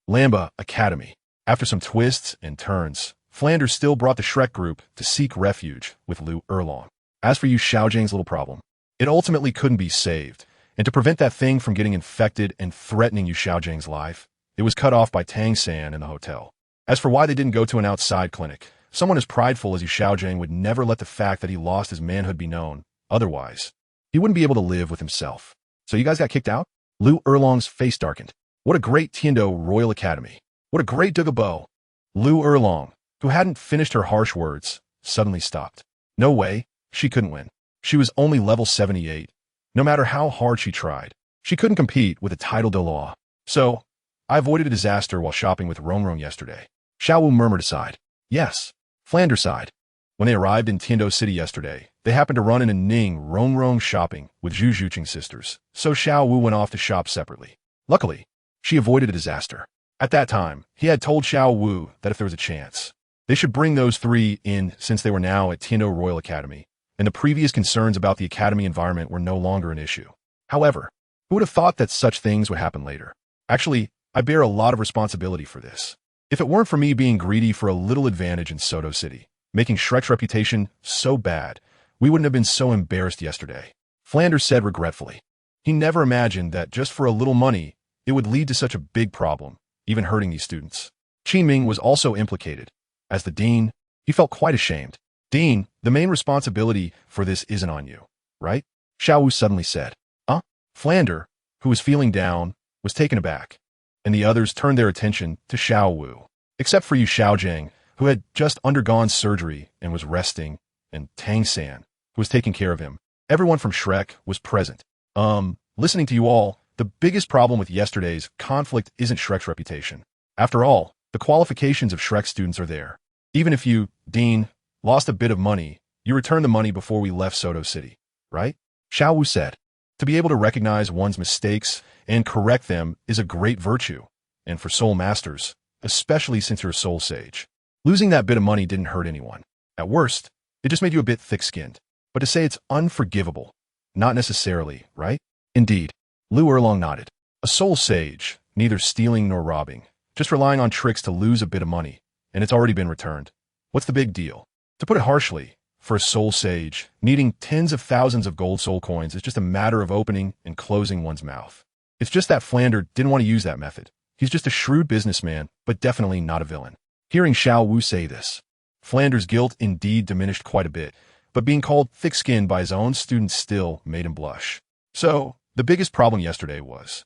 Lamba Academy. After some twists and turns, Flanders still brought the Shrek group to seek refuge with Lu Erlong. As for Yu Xiaojing's little problem, it ultimately couldn't be saved, and to prevent that thing from getting infected and threatening Yu Xiaojing's life, it was cut off by Tang San in the hotel. As for why they didn't go to an outside clinic, someone as prideful as Yu Xiaojing would never let the fact that he lost his manhood be known, Otherwise, he wouldn't be able to live with himself. So you guys got kicked out? Lu Erlong's face darkened. What a great Tiando Royal Academy. What a great Douluo. Lu Erlong, who hadn't finished her harsh words, suddenly stopped. No way, she couldn't win. She was only level 78. No matter how hard she tried, she couldn't compete with a title Douluo. So, I avoided a disaster while shopping with Rongrong yesterday. Xiaowu murmured aside. Yes, Flanders sighed. When they arrived in Tiando City yesterday, they happened to run into Ning Rongrong shopping with Zhu Zhuqing sisters, so Xiaowu went off to shop separately. Luckily, she avoided a disaster. At that time, he had told Xiaowu that if there was a chance, they should bring those three in since they were now at Tiando Royal Academy, and the previous concerns about the academy environment were no longer an issue. However, who would have thought that such things would happen later? Actually, I bear a lot of responsibility for this. If it weren't for me being greedy for a little advantage in Soto City, making Shrek's reputation so bad, we wouldn't have been so embarrassed yesterday. Flanders said regretfully. He never imagined that just for a little money, it would lead to such a big problem, even hurting these students. Qinming was also implicated. As the dean, he felt quite ashamed. Dean, the main responsibility for this isn't on you, right? Xiaowu suddenly said. Flander, who was feeling down, was taken aback, and the others turned their attention to Xiaowu, except for Yu Xiaojiang, who had just undergone surgery and was resting, and Tang San, who was taking care of him. Everyone from Shrek was present. Listening to you all, the biggest problem with yesterday's conflict isn't Shrek's reputation. After all, the qualifications of Shrek students are there. Even if you, Dean, lost a bit of money, you returned the money before we left Soto City, right? Xiaowu said. To be able to recognize one's mistakes and correct them is a great virtue, and for soul masters, especially since you're a soul sage. Losing that bit of money didn't hurt anyone. At worst, it just made you a bit thick-skinned. But to say it's unforgivable, not necessarily, right? Indeed. Lu Erlong nodded. A soul sage, neither stealing nor robbing, just relying on tricks to lose a bit of money, and it's already been returned. What's the big deal? To put it harshly, for a soul sage, needing tens of thousands of gold soul coins is just a matter of opening and closing one's mouth. It's just that Flander didn't want to use that method. He's just a shrewd businessman, but definitely not a villain. Hearing Xiaowu say this, Flander's guilt indeed diminished quite a bit, but being called thick-skinned by his own students still made him blush. So, the biggest problem yesterday was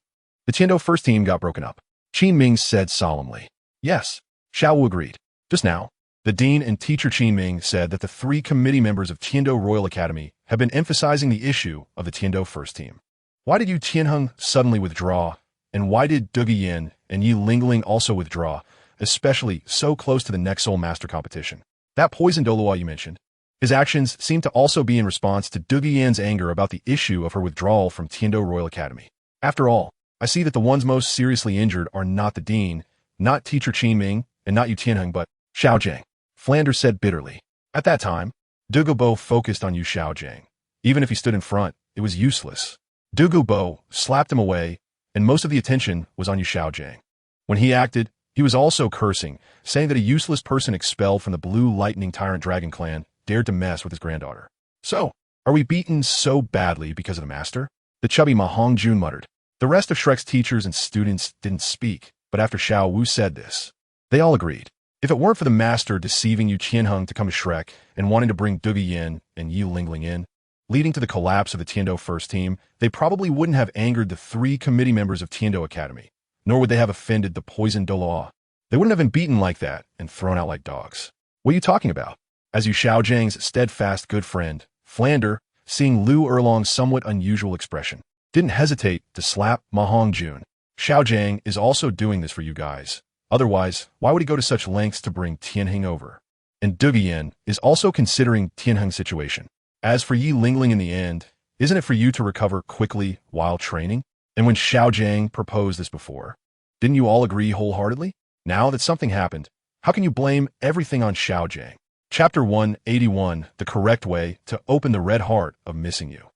the Tiando first team got broken up. Qinming said solemnly. Yes, Xiaowu agreed. Just now, the dean and teacher Qinming said that the three committee members of Tiando Royal Academy have been emphasizing the issue of the Tiando first team. Why did Yu Tianheng suddenly withdraw, and why did Duguyin and Yi Lingling also withdraw, especially so close to the next Soul Master competition? That poisoned Douluo you mentioned. His actions seem to also be in response to Duguyan's anger about the issue of her withdrawal from Tiando Royal Academy. After all, I see that the ones most seriously injured are not the dean, not teacher Qinming, and not Yu Tianheng, but Xiaojiang. Flanders said bitterly. At that time, Douluo focused on Yu Xiaojiang. Even if he stood in front, it was useless. Douluo slapped him away, and most of the attention was on Yu Xiaojiang. When he acted, he was also cursing, saying that a useless person expelled from the Blue Lightning Tyrant Dragon clan dared to mess with his granddaughter. So, are we beaten so badly because of the master? The chubby Ma Hongjun muttered. The rest of Shrek's teachers and students didn't speak, but after Xiaowu said this, they all agreed. If it weren't for the master deceiving Yu Tianheng to come to Shrek and wanting to bring Duguyin and Yi Lingling in, leading to the collapse of the Tiando first team, they probably wouldn't have angered the three committee members of Tiando Academy, nor would they have offended the poisoned Douluo. They wouldn't have been beaten like that and thrown out like dogs. What are you talking about? As Yu Xiaojiang's steadfast good friend, Flander, seeing Lu Erlong's somewhat unusual expression, didn't hesitate to slap Ma Hongjun. Xiaojiang is also doing this for you guys. Otherwise, why would he go to such lengths to bring Tianheng over? And Duguyin is also considering Tianheng's situation. As for Yi Lingling in the end, isn't it for you to recover quickly while training? And when Xiaojiang proposed this before, didn't you all agree wholeheartedly? Now that something happened, how can you blame everything on Xiaojiang? Chapter 181, The Correct Way to Open the Red Heart of Missing You.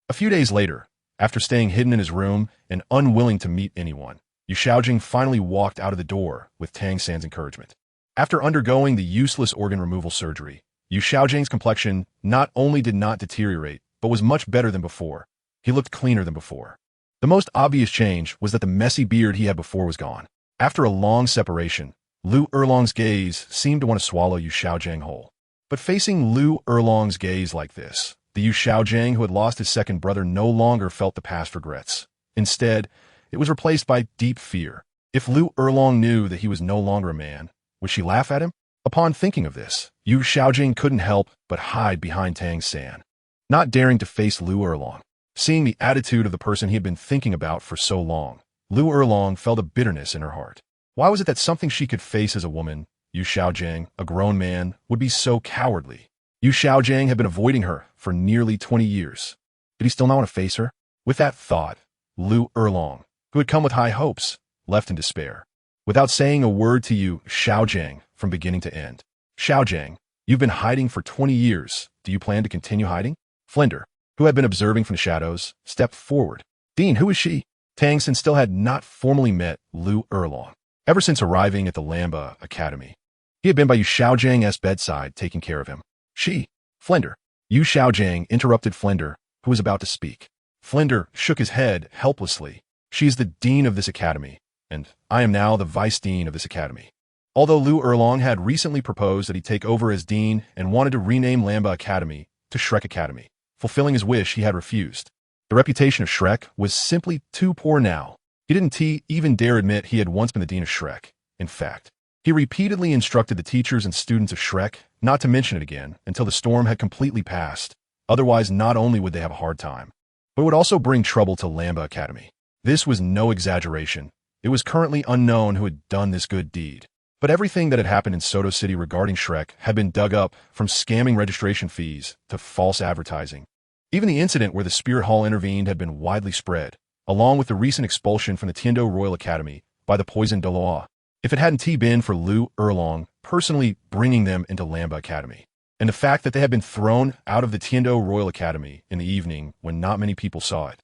A few days later, after staying hidden in his room and unwilling to meet anyone, Yu Xiaojing finally walked out of the door with Tang San's encouragement. After undergoing the useless organ removal surgery, Yu Xiaojing's complexion not only did not deteriorate, but was much better than before. He looked cleaner than before. The most obvious change was that the messy beard he had before was gone. After a long separation, Lu Erlong's gaze seemed to want to swallow Yu Xiaojiang whole. But facing Lu Erlong's gaze like this, The Yu Xiaojiang who had lost his second brother no longer felt the past regrets. Instead, it was replaced by deep fear. If Lu Erlong knew that he was no longer a man, would she laugh at him? Upon thinking of this, Yu Xiaojing couldn't help but hide behind Tang San, not daring to face Lu Erlong. Seeing the attitude of the person he had been thinking about for so long, Lu Erlong felt a bitterness in her heart. Why was it that something she could face as a woman, Yu Xiaojiang, a grown man, would be so cowardly? Yu Xiaojiang had been avoiding her for nearly 20 years. Did he still not want to face her? With that thought, Lu Erlong, who had come with high hopes, left in despair. Without saying a word to Yu Xiaojiang from beginning to end. Xiaojiang, you've been hiding for 20 years. Do you plan to continue hiding? Flender, who had been observing from the shadows, stepped forward. Dean, who is she? Tang San still had not formally met Lu Erlong. Ever since arriving at the Lamba Academy, he had been by Yu Xiaojiang's bedside taking care of him. She, Flender. Yu Xiaojiang interrupted Flender, who was about to speak. Flender shook his head helplessly. She is the dean of this academy, and I am now the vice dean of this academy. Although Lu Erlong had recently proposed that he take over as dean and wanted to rename Lamba Academy to Shrek Academy, fulfilling his wish, he had refused. The reputation of Shrek was simply too poor now. He didn't even dare admit he had once been the dean of Shrek. In fact, he repeatedly instructed the teachers and students of Shrek not to mention it again until the storm had completely passed. Otherwise, not only would they have a hard time, but it would also bring trouble to Lamba Academy. This was no exaggeration. It was currently unknown who had done this good deed. But everything that had happened in Soto City regarding Shrek had been dug up, from scamming registration fees to false advertising. Even the incident where the Spirit Hall intervened had been widely spread, along with the recent expulsion from the Tiando Royal Academy by the poisoned Douluo. If it hadn't been for Lu Erlong personally bringing them into Lamba Academy, and the fact that they had been thrown out of the Tiando Royal Academy in the evening when not many people saw it,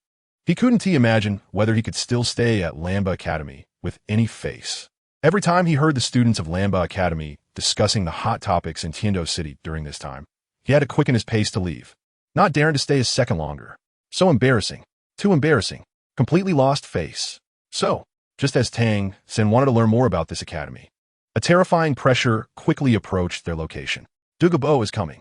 he couldn't imagine whether he could still stay at Lamba Academy with any face. Every time he heard the students of Lamba Academy discussing the hot topics in Tiando City during this time, he had to quicken his pace to leave, not daring to stay a second longer. So embarrassing. Too embarrassing. Completely lost face. So, just as Tang San wanted to learn more about this academy, a terrifying pressure quickly approached their location. Dugabo is coming.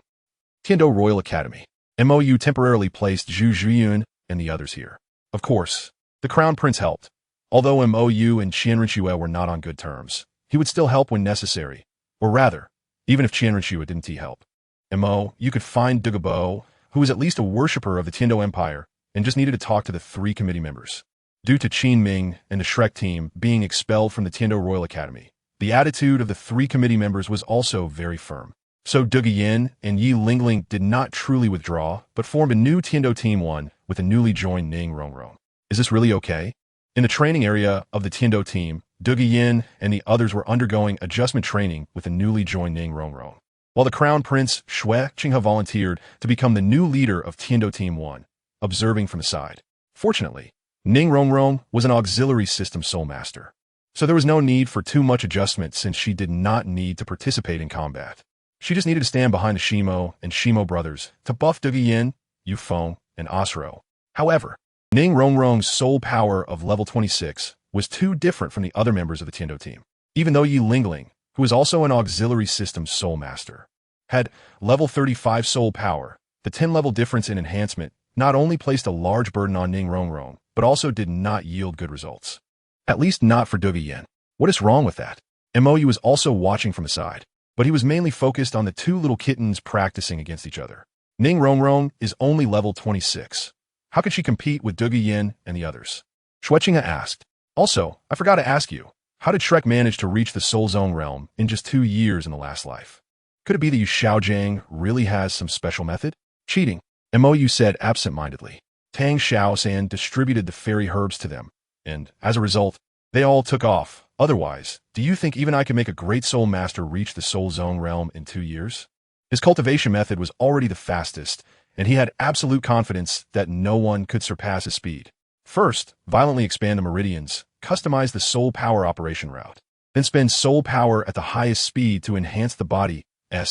Tiando Royal Academy. MOU temporarily placed Zhu Zhiyun and the others here. Of course, the Crown Prince helped. Although MOU and Qianrenxue were not on good terms, he would still help when necessary. Or rather, even if Qianrenxue didn't help. You could find Dugabo, who was at least a worshipper of the Tiando Empire, and just needed to talk to the 3 committee members. Due to Qin Ming and the Shrek team being expelled from the Tiando Royal Academy, the attitude of the 3 committee members was also very firm. So Duge Yin and Yi Lingling did not truly withdraw, but formed a new Tiando Team 1 with a newly joined Ning Rongrong. Is this really okay? In the training area of the Tiando team, Duge Yin and the others were undergoing adjustment training with the newly joined Ning Rongrong, while the Crown Prince Shui Qinghe volunteered to become the new leader of Tiando Team 1, observing from the side. Fortunately, Ning Rongrong was an auxiliary system soul master, so there was no need for too much adjustment since she did not need to participate in combat. She just needed to stand behind the Shimo and Shimo brothers to buff Duge Yin, Yufeng, and Asro. However, Ning Rongrong's soul power of level 26 was too different from the other members of the Tiando team. Even though Yi Lingling, who was also an auxiliary system soul master, had level 35 soul power, the 10-level difference in enhancement not only placed a large burden on Ning Rongrong, but also did not yield good results. At least not for Duge Yin. What is wrong with that? MOU was also watching from the side, but he was mainly focused on the 2 little kittens practicing against each other. Ning Rongrong is only level 26. How could she compete with Duge Yin and the others? Shui Qinghe asked. Also, I forgot to ask you, how did Shrek manage to reach the Soul Zone realm in just 2 years in the last life? Could it be that Yu Xiaojiang really has some special method? Cheating, MOU said absent-mindedly. Tang Xiaosan distributed the fairy herbs to them, and, as a result, they all took off. Otherwise, do you think even I could make a great soul master reach the Soul Zone realm in 2 years? His cultivation method was already the fastest, and he had absolute confidence that no one could surpass his speed. First, violently expand the meridians, customize the soul power operation route, then spend soul power at the highest speed to enhance the body's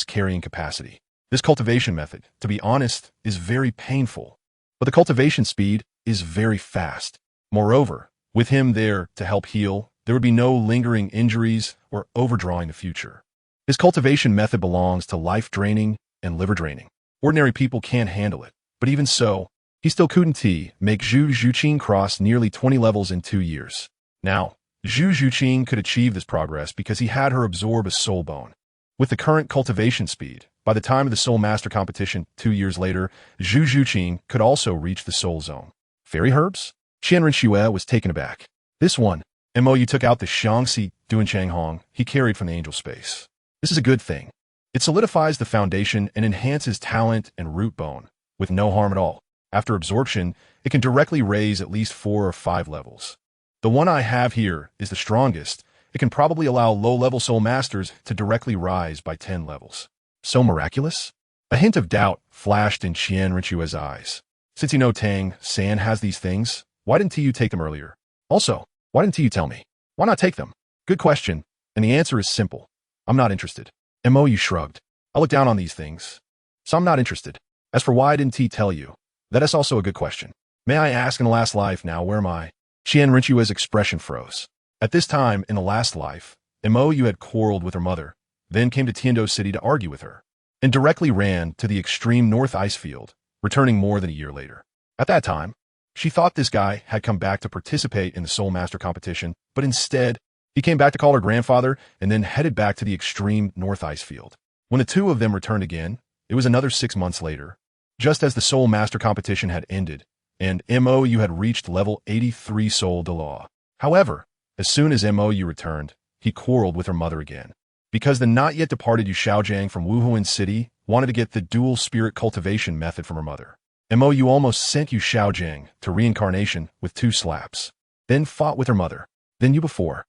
carrying capacity. This cultivation method, to be honest, is very painful, but the cultivation speed is very fast. Moreover, with him there to help heal, there would be no lingering injuries or overdrawing the future. His cultivation method belongs to life draining and liver draining. Ordinary people can't handle it. But even so, he still couldn't make Zhu Zhuqing cross nearly 20 levels in 2 years. Now, Zhu Zhuqing could achieve this progress because he had her absorb a soul bone. With the current cultivation speed, by the time of the Soul Master competition 2 years later, Zhu Zhuqing could also reach the soul zone. Fairy herbs? Qian Rinxue was taken aback. This one, Mou took out the Xiangxi Duanchang Hong he carried from the angel space. This is a good thing. It solidifies the foundation and enhances talent and root bone, with no harm at all. After absorption, it can directly raise at least 4 or 5 levels. The one I have here is the strongest. It can probably allow low-level soul masters to directly rise by 10 levels. So miraculous? A hint of doubt flashed in Qian Rinxue's eyes. Since you know Tang San has these things, why didn't you take them earlier? Also, why didn't you tell me? Why not take them? Good question, and the answer is simple. I'm not interested. Mou shrugged. I look down on these things, so I'm not interested. As for why didn't he tell you? That is also a good question. May I ask, in the last life now, where am I? Qian Rinxue's expression froze. At this time, in the last life, Mou had quarreled with her mother, then came to Tiando City to argue with her, and directly ran to the extreme north ice field, returning more than a year later. At that time, she thought this guy had come back to participate in the Soul Master competition, but instead, he came back to call her grandfather and then headed back to the extreme north ice field. When the two of them returned again, it was another 6 months later, just as the Soul Master competition had ended, and Mou had reached level 83 Soul de Law. However, as soon as Mou returned, he quarreled with her mother again. Because the not yet departed Yu Xiaojiang from Wuhuan City wanted to get the dual spirit cultivation method from her mother. Mou almost sent Yu Xiaojiang to reincarnation with 2 slaps, then fought with her mother. Then you before.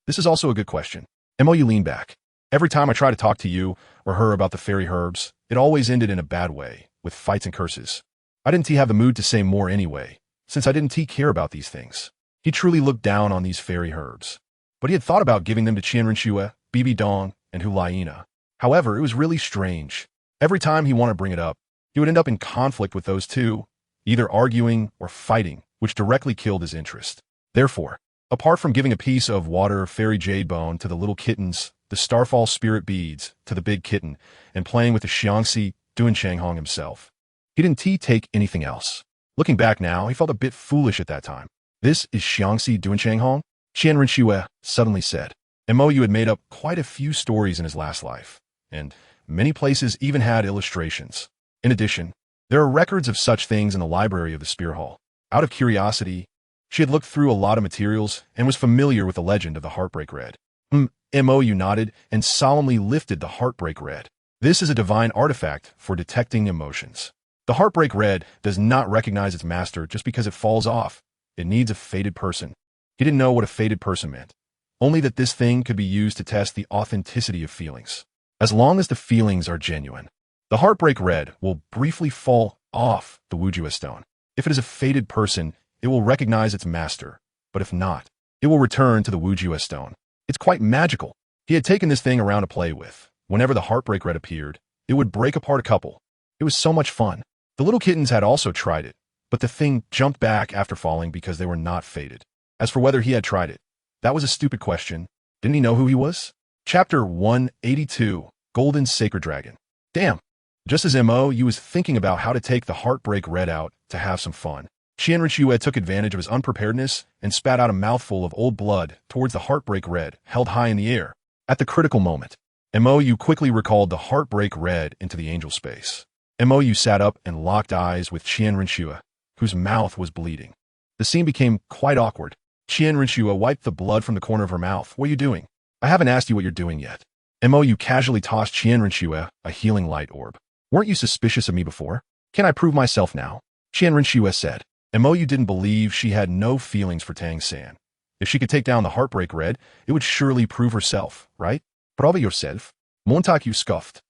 This is also a good question. Mou leaned back. Every time I try to talk to you or her about the fairy herbs, it always ended in a bad way, with fights and curses. I didn't have the mood to say more anyway, since I didn't care about these things. He truly looked down on these fairy herbs. But he had thought about giving them to Qian Rinxue, Bibi Dong, and Hulaina. However, it was really strange. Every time he wanted to bring it up, he would end up in conflict with those two, either arguing or fighting, which directly killed his interest. Therefore, apart from giving a piece of water fairy jade bone to the little kittens, the starfall spirit beads to the big kitten, and playing with the Xiangxi Duanchang Hong himself, he didn't take anything else. Looking back now, he felt a bit foolish at that time. This is Xiangxi Duanchang Hong? Qian Rinxue suddenly said. Mou had made up quite a few stories in his last life, and many places even had illustrations. In addition, there are records of such things in the library of the Spear Hall. Out of curiosity, she had looked through a lot of materials and was familiar with the legend of the Heartbreak Red. Mou nodded and solemnly lifted the Heartbreak Red. This is a divine artifact for detecting emotions. The Heartbreak Red does not recognize its master just because it falls off. It needs a fated person. He didn't know what a fated person meant, only that this thing could be used to test the authenticity of feelings. As long as the feelings are genuine, the Heartbreak Red will briefly fall off the Wujua stone. If it is a fated person, it will recognize its master, but if not, it will return to the Wujua stone. It's quite magical. He had taken this thing around to play with. Whenever the Heartbreak Red appeared, it would break apart a couple. It was so much fun. The little kittens had also tried it, but the thing jumped back after falling because they were not fated. As for whether he had tried it, that was a stupid question. Didn't he know who he was? Chapter 182, Golden Sacred Dragon. Damn. Just as Mou was thinking about how to take the Heartbreak Red out to have some fun, Qian Rinxue took advantage of his unpreparedness and spat out a mouthful of old blood towards the Heartbreak Red held high in the air. At the critical moment, Mou quickly recalled the Heartbreak Red into the angel space. Mou sat up and locked eyes with Qian Rinxue, whose mouth was bleeding. The scene became quite awkward. Qian Rinxue wiped the blood from the corner of her mouth. What are you doing? I haven't asked you what you're doing yet. Mou casually tossed Qian Rinxue a healing light orb. Weren't you suspicious of me before? Can I prove myself now? Qian Rinxue said. Mou didn't believe she had no feelings for Tang San. If she could take down the Heartbreak Red, it would surely prove herself, right? Prove yourself. Montague scoffed.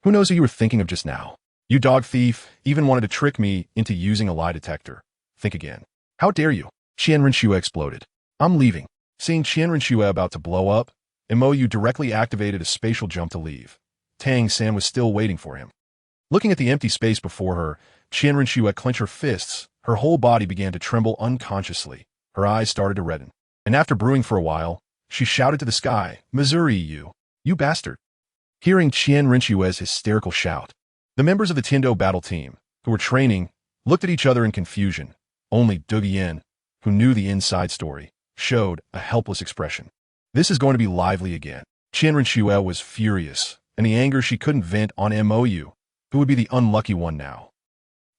Who knows who you were thinking of just now? You dog thief even wanted to trick me into using a lie detector. Think again. How dare you? Qian Rinxue exploded. I'm leaving. Seeing Qian Rinxue about to blow up, Mou directly activated a spatial jump to leave. Tang San was still waiting for him. Looking at the empty space before her, Qian Rinxue clenched her fists. Her whole body began to tremble unconsciously. Her eyes started to redden. And after brewing for a while, she shouted to the sky, Missouri, you bastard. Hearing Qian Rinxue's hysterical shout, the members of the Tiando battle team, who were training, looked at each other in confusion. Only Duguyen, who knew the inside story, showed a helpless expression. This is going to be lively again. Qian Renxue was furious, and the anger she couldn't vent on Mou, who would be the unlucky one now.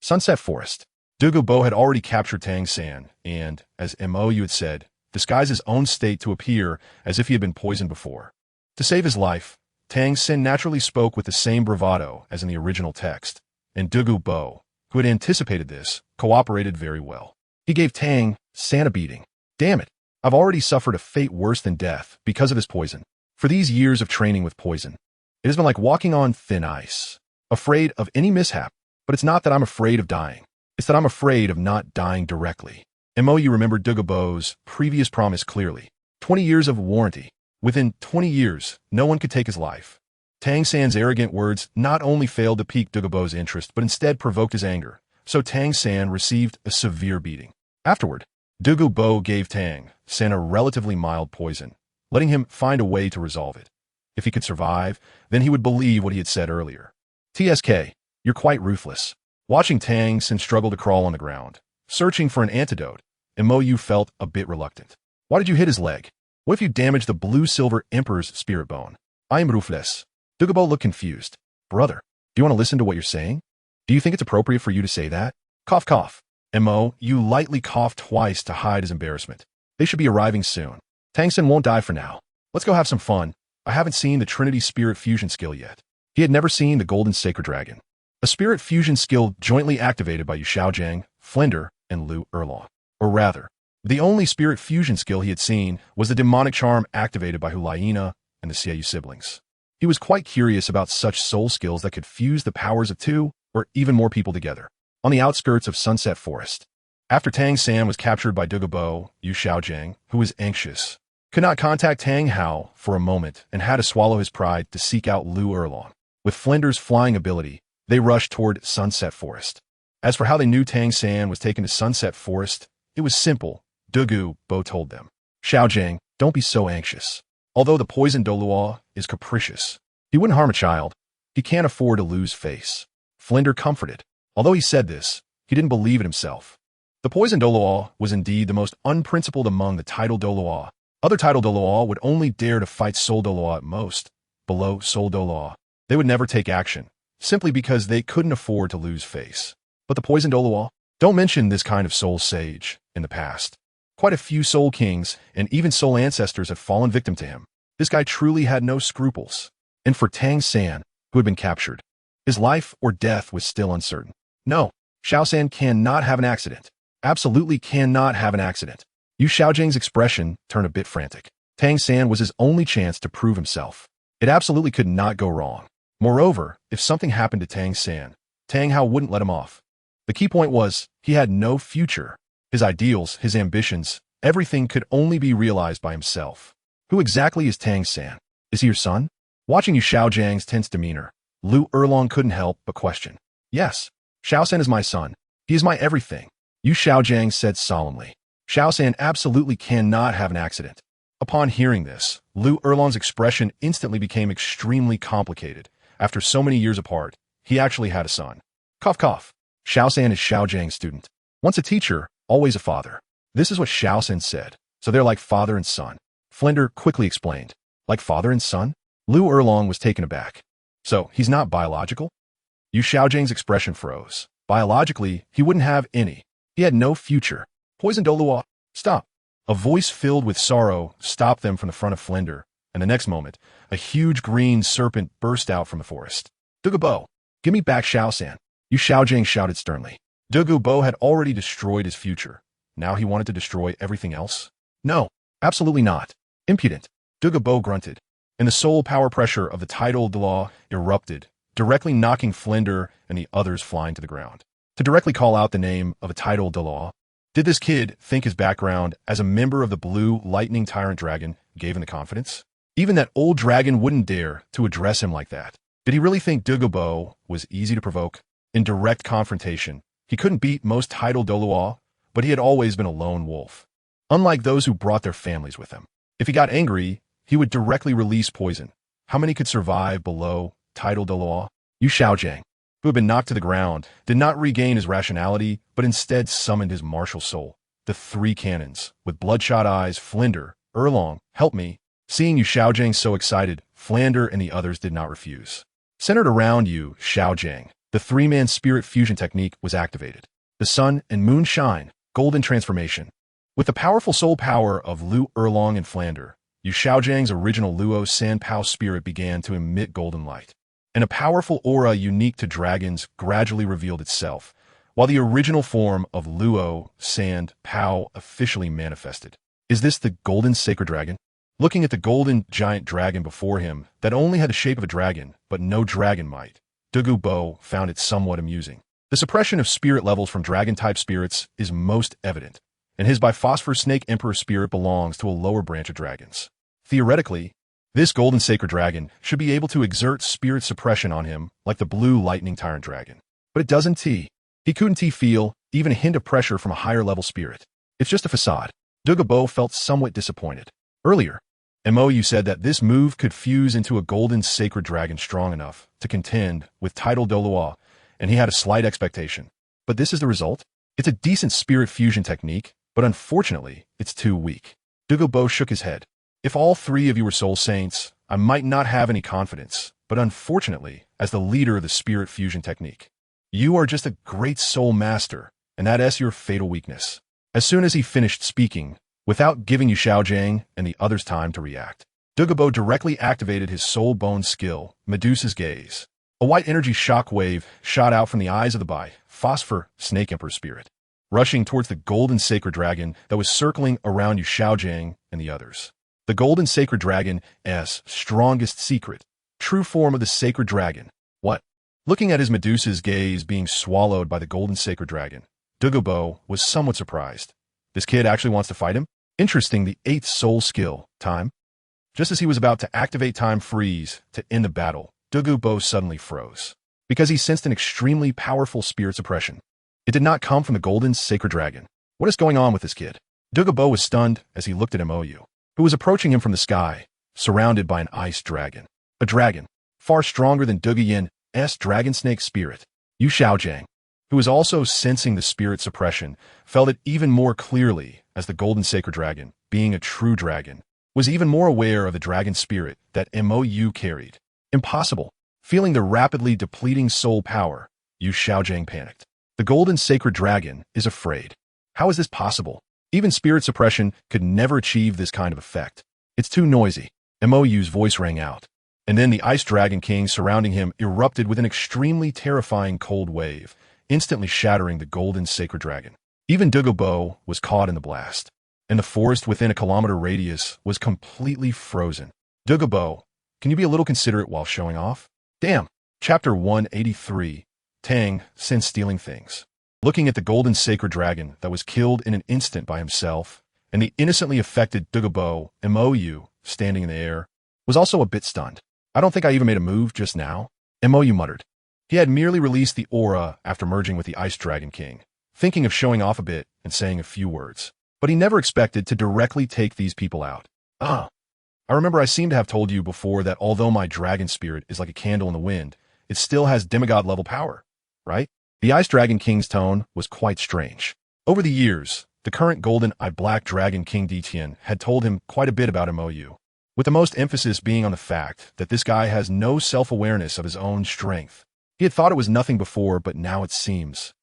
Sunset Forest. Dugu Bo had already captured Tang San, and, as Mou had said, disguised his own state to appear as if he had been poisoned before. To save his life, Tang San naturally spoke with the same bravado as in the original text, and Dugu Bo, who had anticipated this, cooperated very well. He gave Tang San a beating. Damn it, I've already suffered a fate worse than death because of this poison. For these years of training with poison, it has been like walking on thin ice, afraid of any mishap. But it's not that I'm afraid of dying. It's that I'm afraid of not dying directly. Mou remembered Dugu Bo's previous promise clearly. 20 years of warranty. Within 20 years, no one could take his life. Tang San's arrogant words not only failed to pique Dugu Bo's interest, but instead provoked his anger. So Tang San received a severe beating. Afterward, Dugu Bo gave Tang San a relatively mild poison, letting him find a way to resolve it. If he could survive, then he would believe what he had said earlier. TSK. You're quite ruthless. Watching Tang San struggle to crawl on the ground, searching for an antidote, Mou felt a bit reluctant. Why did you hit his leg? What if you damaged the blue-silver Emperor's spirit bone? I am ruthless. Dugu Bo looked confused. Brother, do you want to listen to what you're saying? Do you think it's appropriate for you to say that? Cough, cough. Mou lightly coughed twice to hide his embarrassment. They should be arriving soon. Tang San won't die for now. Let's go have some fun. I haven't seen the Trinity Spirit Fusion skill yet. He had never seen the Golden Sacred Dragon. A spirit fusion skill jointly activated by Yu Xiaojiang, Flender, and Lu Erlong. Or rather, the only spirit fusion skill he had seen was the demonic charm activated by Hu Liena and the Xiaoyu siblings. He was quite curious about such soul skills that could fuse the powers of two or even more people together. On the outskirts of Sunset Forest, after Tang San was captured by Dugu Bo, Yu Xiaojiang, who was anxious, could not contact Tang Hao for a moment and had to swallow his pride to seek out Lu Erlong. With Flender's flying ability, they rushed toward Sunset Forest. As for how they knew Tang San was taken to Sunset Forest, it was simple. Dugu Bo told them. Xiaojiang, don't be so anxious. Although the poisoned Douluo is capricious, he wouldn't harm a child. He can't afford to lose face. Flender comforted. Although he said this, he didn't believe it himself. The poisoned Douluo was indeed the most unprincipled among the titled Douluo. Other titled Douluo would only dare to fight Soul Douluo at most. Below Soul Douluo, they would never take action, simply because they couldn't afford to lose face. But the poisoned Douluo? Don't mention this kind of soul sage in the past. Quite a few soul kings and even soul ancestors had fallen victim to him. This guy truly had no scruples. And for Tang San, who had been captured, his life or death was still uncertain. No, Xiao San cannot have an accident. Absolutely cannot have an accident. Yu Xiaojiang's expression turned a bit frantic. Tang San was his only chance to prove himself. It absolutely could not go wrong. Moreover, if something happened to Tang San, Tang Hao wouldn't let him off. The key point was, he had no future. His ideals, his ambitions, everything could only be realized by himself. Who exactly is Tang San? Is he your son? Watching Yu Xiaojiang's tense demeanor, Lu Erlong couldn't help but question. Yes, Xiao San is my son. He is my everything. Yu Xiaojiang said solemnly. Xiao San absolutely cannot have an accident. Upon hearing this, Lu Erlong's expression instantly became extremely complicated. After so many years apart, he actually had a son. Cough, cough. Xiao San is Xiaojiang's student. Once a teacher, always a father. This is what Xiao San said. So they're like father and son. Flender quickly explained. Like father and son? Lu Erlong was taken aback. So, he's not biological? Yu Xiaojiang's expression froze. Biologically, he wouldn't have any. He had no future. Poison Douluo, stop. A voice filled with sorrow stopped them from the front of Flender, and the next moment, a huge green serpent burst out from the forest. Dugu Bo, give me back Xiao San. Yu Xiaojiang shouted sternly. Dugu Bo had already destroyed his future. Now he wanted to destroy everything else? No, absolutely not. Impudent. Dugu Bo grunted, and the soul power pressure of the tidal Douluo erupted, directly knocking Flender and the others flying to the ground. To directly call out the name of a tidal Douluo, did this kid think his background as a member of the Blue Lightning Tyrant Dragon gave him the confidence? Even that old dragon wouldn't dare to address him like that. Did he really think Dugu Bo was easy to provoke? In direct confrontation, he couldn't beat most tidal Douluo, but he had always been a lone wolf. Unlike those who brought their families with them. If he got angry, he would directly release poison. How many could survive below tidal Douluo? Yu Xiaojiang. who had been knocked to the ground, did not regain his rationality, but instead summoned his martial soul. The three cannons, with bloodshot eyes, Flinder, Erlong, help me. Seeing Yu Xiaojang so excited, Flander and the others did not refuse. Centered around Yu Xiaojang, the three-man spirit fusion technique was activated. The sun and moon shine, golden transformation. With the powerful soul power of Lu Erlong and Flander, Yu Xiaojang's original Luo Sanpao spirit began to emit golden light. And a powerful aura unique to dragons gradually revealed itself, while the original form of Luo Sanpao officially manifested. Is this the golden sacred dragon? Looking at the golden giant dragon before him that only had the shape of a dragon, but no dragon might, Douluo Bo found it somewhat amusing. The suppression of spirit levels from dragon-type spirits is most evident, and his Biphosphor Snake Emperor spirit belongs to a lower branch of dragons. Theoretically, this golden sacred dragon should be able to exert spirit suppression on him like the blue lightning tyrant dragon. But it doesn't. He couldn't feel even a hint of pressure from a higher level spirit. It's just a facade. Douluo Bo felt somewhat disappointed. Earlier, Mou said that this move could fuse into a golden sacred dragon strong enough to contend with title Douluo, and he had a slight expectation. But this is the result? It's a decent spirit fusion technique, but unfortunately, it's too weak. Douluo Bo shook his head. If all three of you were soul saints, I might not have any confidence, but unfortunately, as the leader of the spirit fusion technique, you are just a great soul master, and that's your fatal weakness. As soon as he finished speaking, without giving Yu Xiaojang and the others time to react, Douluo Bo directly activated his soul bone skill, Medusa's Gaze. A white energy shockwave shot out from the eyes of the Biphosphor Snake Emperor spirit, rushing towards the golden sacred dragon that was circling around Yu Xiaojang and the others. The golden sacred dragon's strongest secret, true form of the sacred dragon. What? Looking at his Medusa's Gaze being swallowed by the golden sacred dragon, Douluo Bo was somewhat surprised. This kid actually wants to fight him? Interesting. The 8th soul skill, time. Just as he was about to activate time freeze to end the battle, Douluo Bo suddenly froze, because he sensed an extremely powerful spirit suppression. It did not come from the golden sacred dragon. What is going on with this kid? Douluo Bo was stunned as he looked at Mou, who was approaching him from the sky, surrounded by an ice dragon. A dragon, far stronger than Douluo Yan's dragon snake spirit. Yu Xiaojang, who was also sensing the spirit suppression, felt it even more clearly as the golden sacred dragon, being a true dragon, was even more aware of the dragon spirit that Mou carried. Impossible. Feeling the rapidly depleting soul power, Yu Xiaojang panicked. The golden sacred dragon is afraid. How is this possible? Even spirit suppression could never achieve this kind of effect. It's too noisy. Mou's voice rang out. And then the ice dragon king surrounding him erupted with an extremely terrifying cold wave, instantly shattering the golden sacred dragon. Even Douluo Bo was caught in the blast, and the forest within a kilometer radius was completely frozen. Douluo Bo, can you be a little considerate while showing off? Damn. Chapter 183, Tang, Since Stealing Things. Looking at the golden sacred dragon that was killed in an instant by himself, and the innocently affected Douluo Bo, Mou, standing in the air, was also a bit stunned. I don't think I even made a move just now, Mou muttered. He had merely released the aura after merging with the Ice Dragon King, thinking of showing off a bit and saying a few words. But he never expected to directly take these people out. I remember I seem to have told you before that although my dragon spirit is like a candle in the wind, it still has demigod-level power, right? The Ice Dragon King's tone was quite strange. Over the years, the current golden-eyed Black Dragon King Detian had told him quite a bit about Mou, with the most emphasis being on the fact that this guy has no self-awareness of his own strength. He had thought it was nothing before, but now it seems.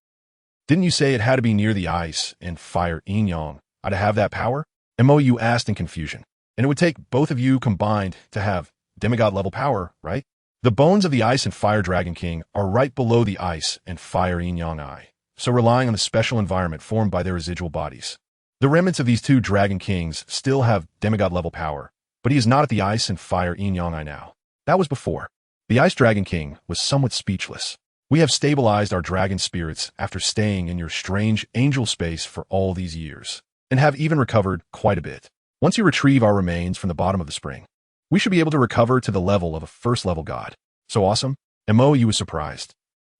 Didn't you say it had to be near the ice and fire yin-yang to have that power? Mou asked in confusion. And it would take both of you combined to have demigod-level power, right? The bones of the Ice and Fire Dragon King are right below the Ice and Fire Yin-Yang Eye, so relying on the special environment formed by their residual bodies. The remnants of these two Dragon Kings still have demigod-level power, but he is not at the Ice and Fire Yin-Yang Eye now. That was before. The Ice Dragon King was somewhat speechless. We have stabilized our dragon spirits after staying in your strange angel space for all these years, and have even recovered quite a bit. Once you retrieve our remains from the bottom of the spring, we should be able to recover to the level of a first-level god. So awesome? Mou was surprised.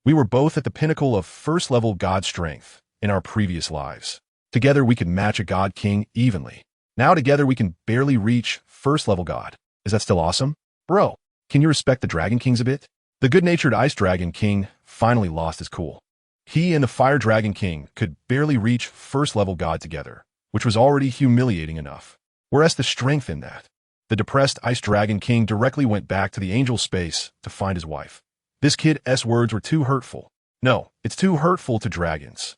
We were both at the pinnacle of first-level god strength in our previous lives. Together we could match a god king evenly. Now together we can barely reach first-level god. Is that still awesome? Bro, can you respect the dragon kings a bit? The good-natured Ice Dragon King finally lost his cool. He and the Fire Dragon King could barely reach first-level God together, which was already humiliating enough. Whereas the strength in that. The depressed Ice Dragon King directly went back to the angel space to find his wife. This kid's words were too hurtful. No, it's too hurtful to dragons.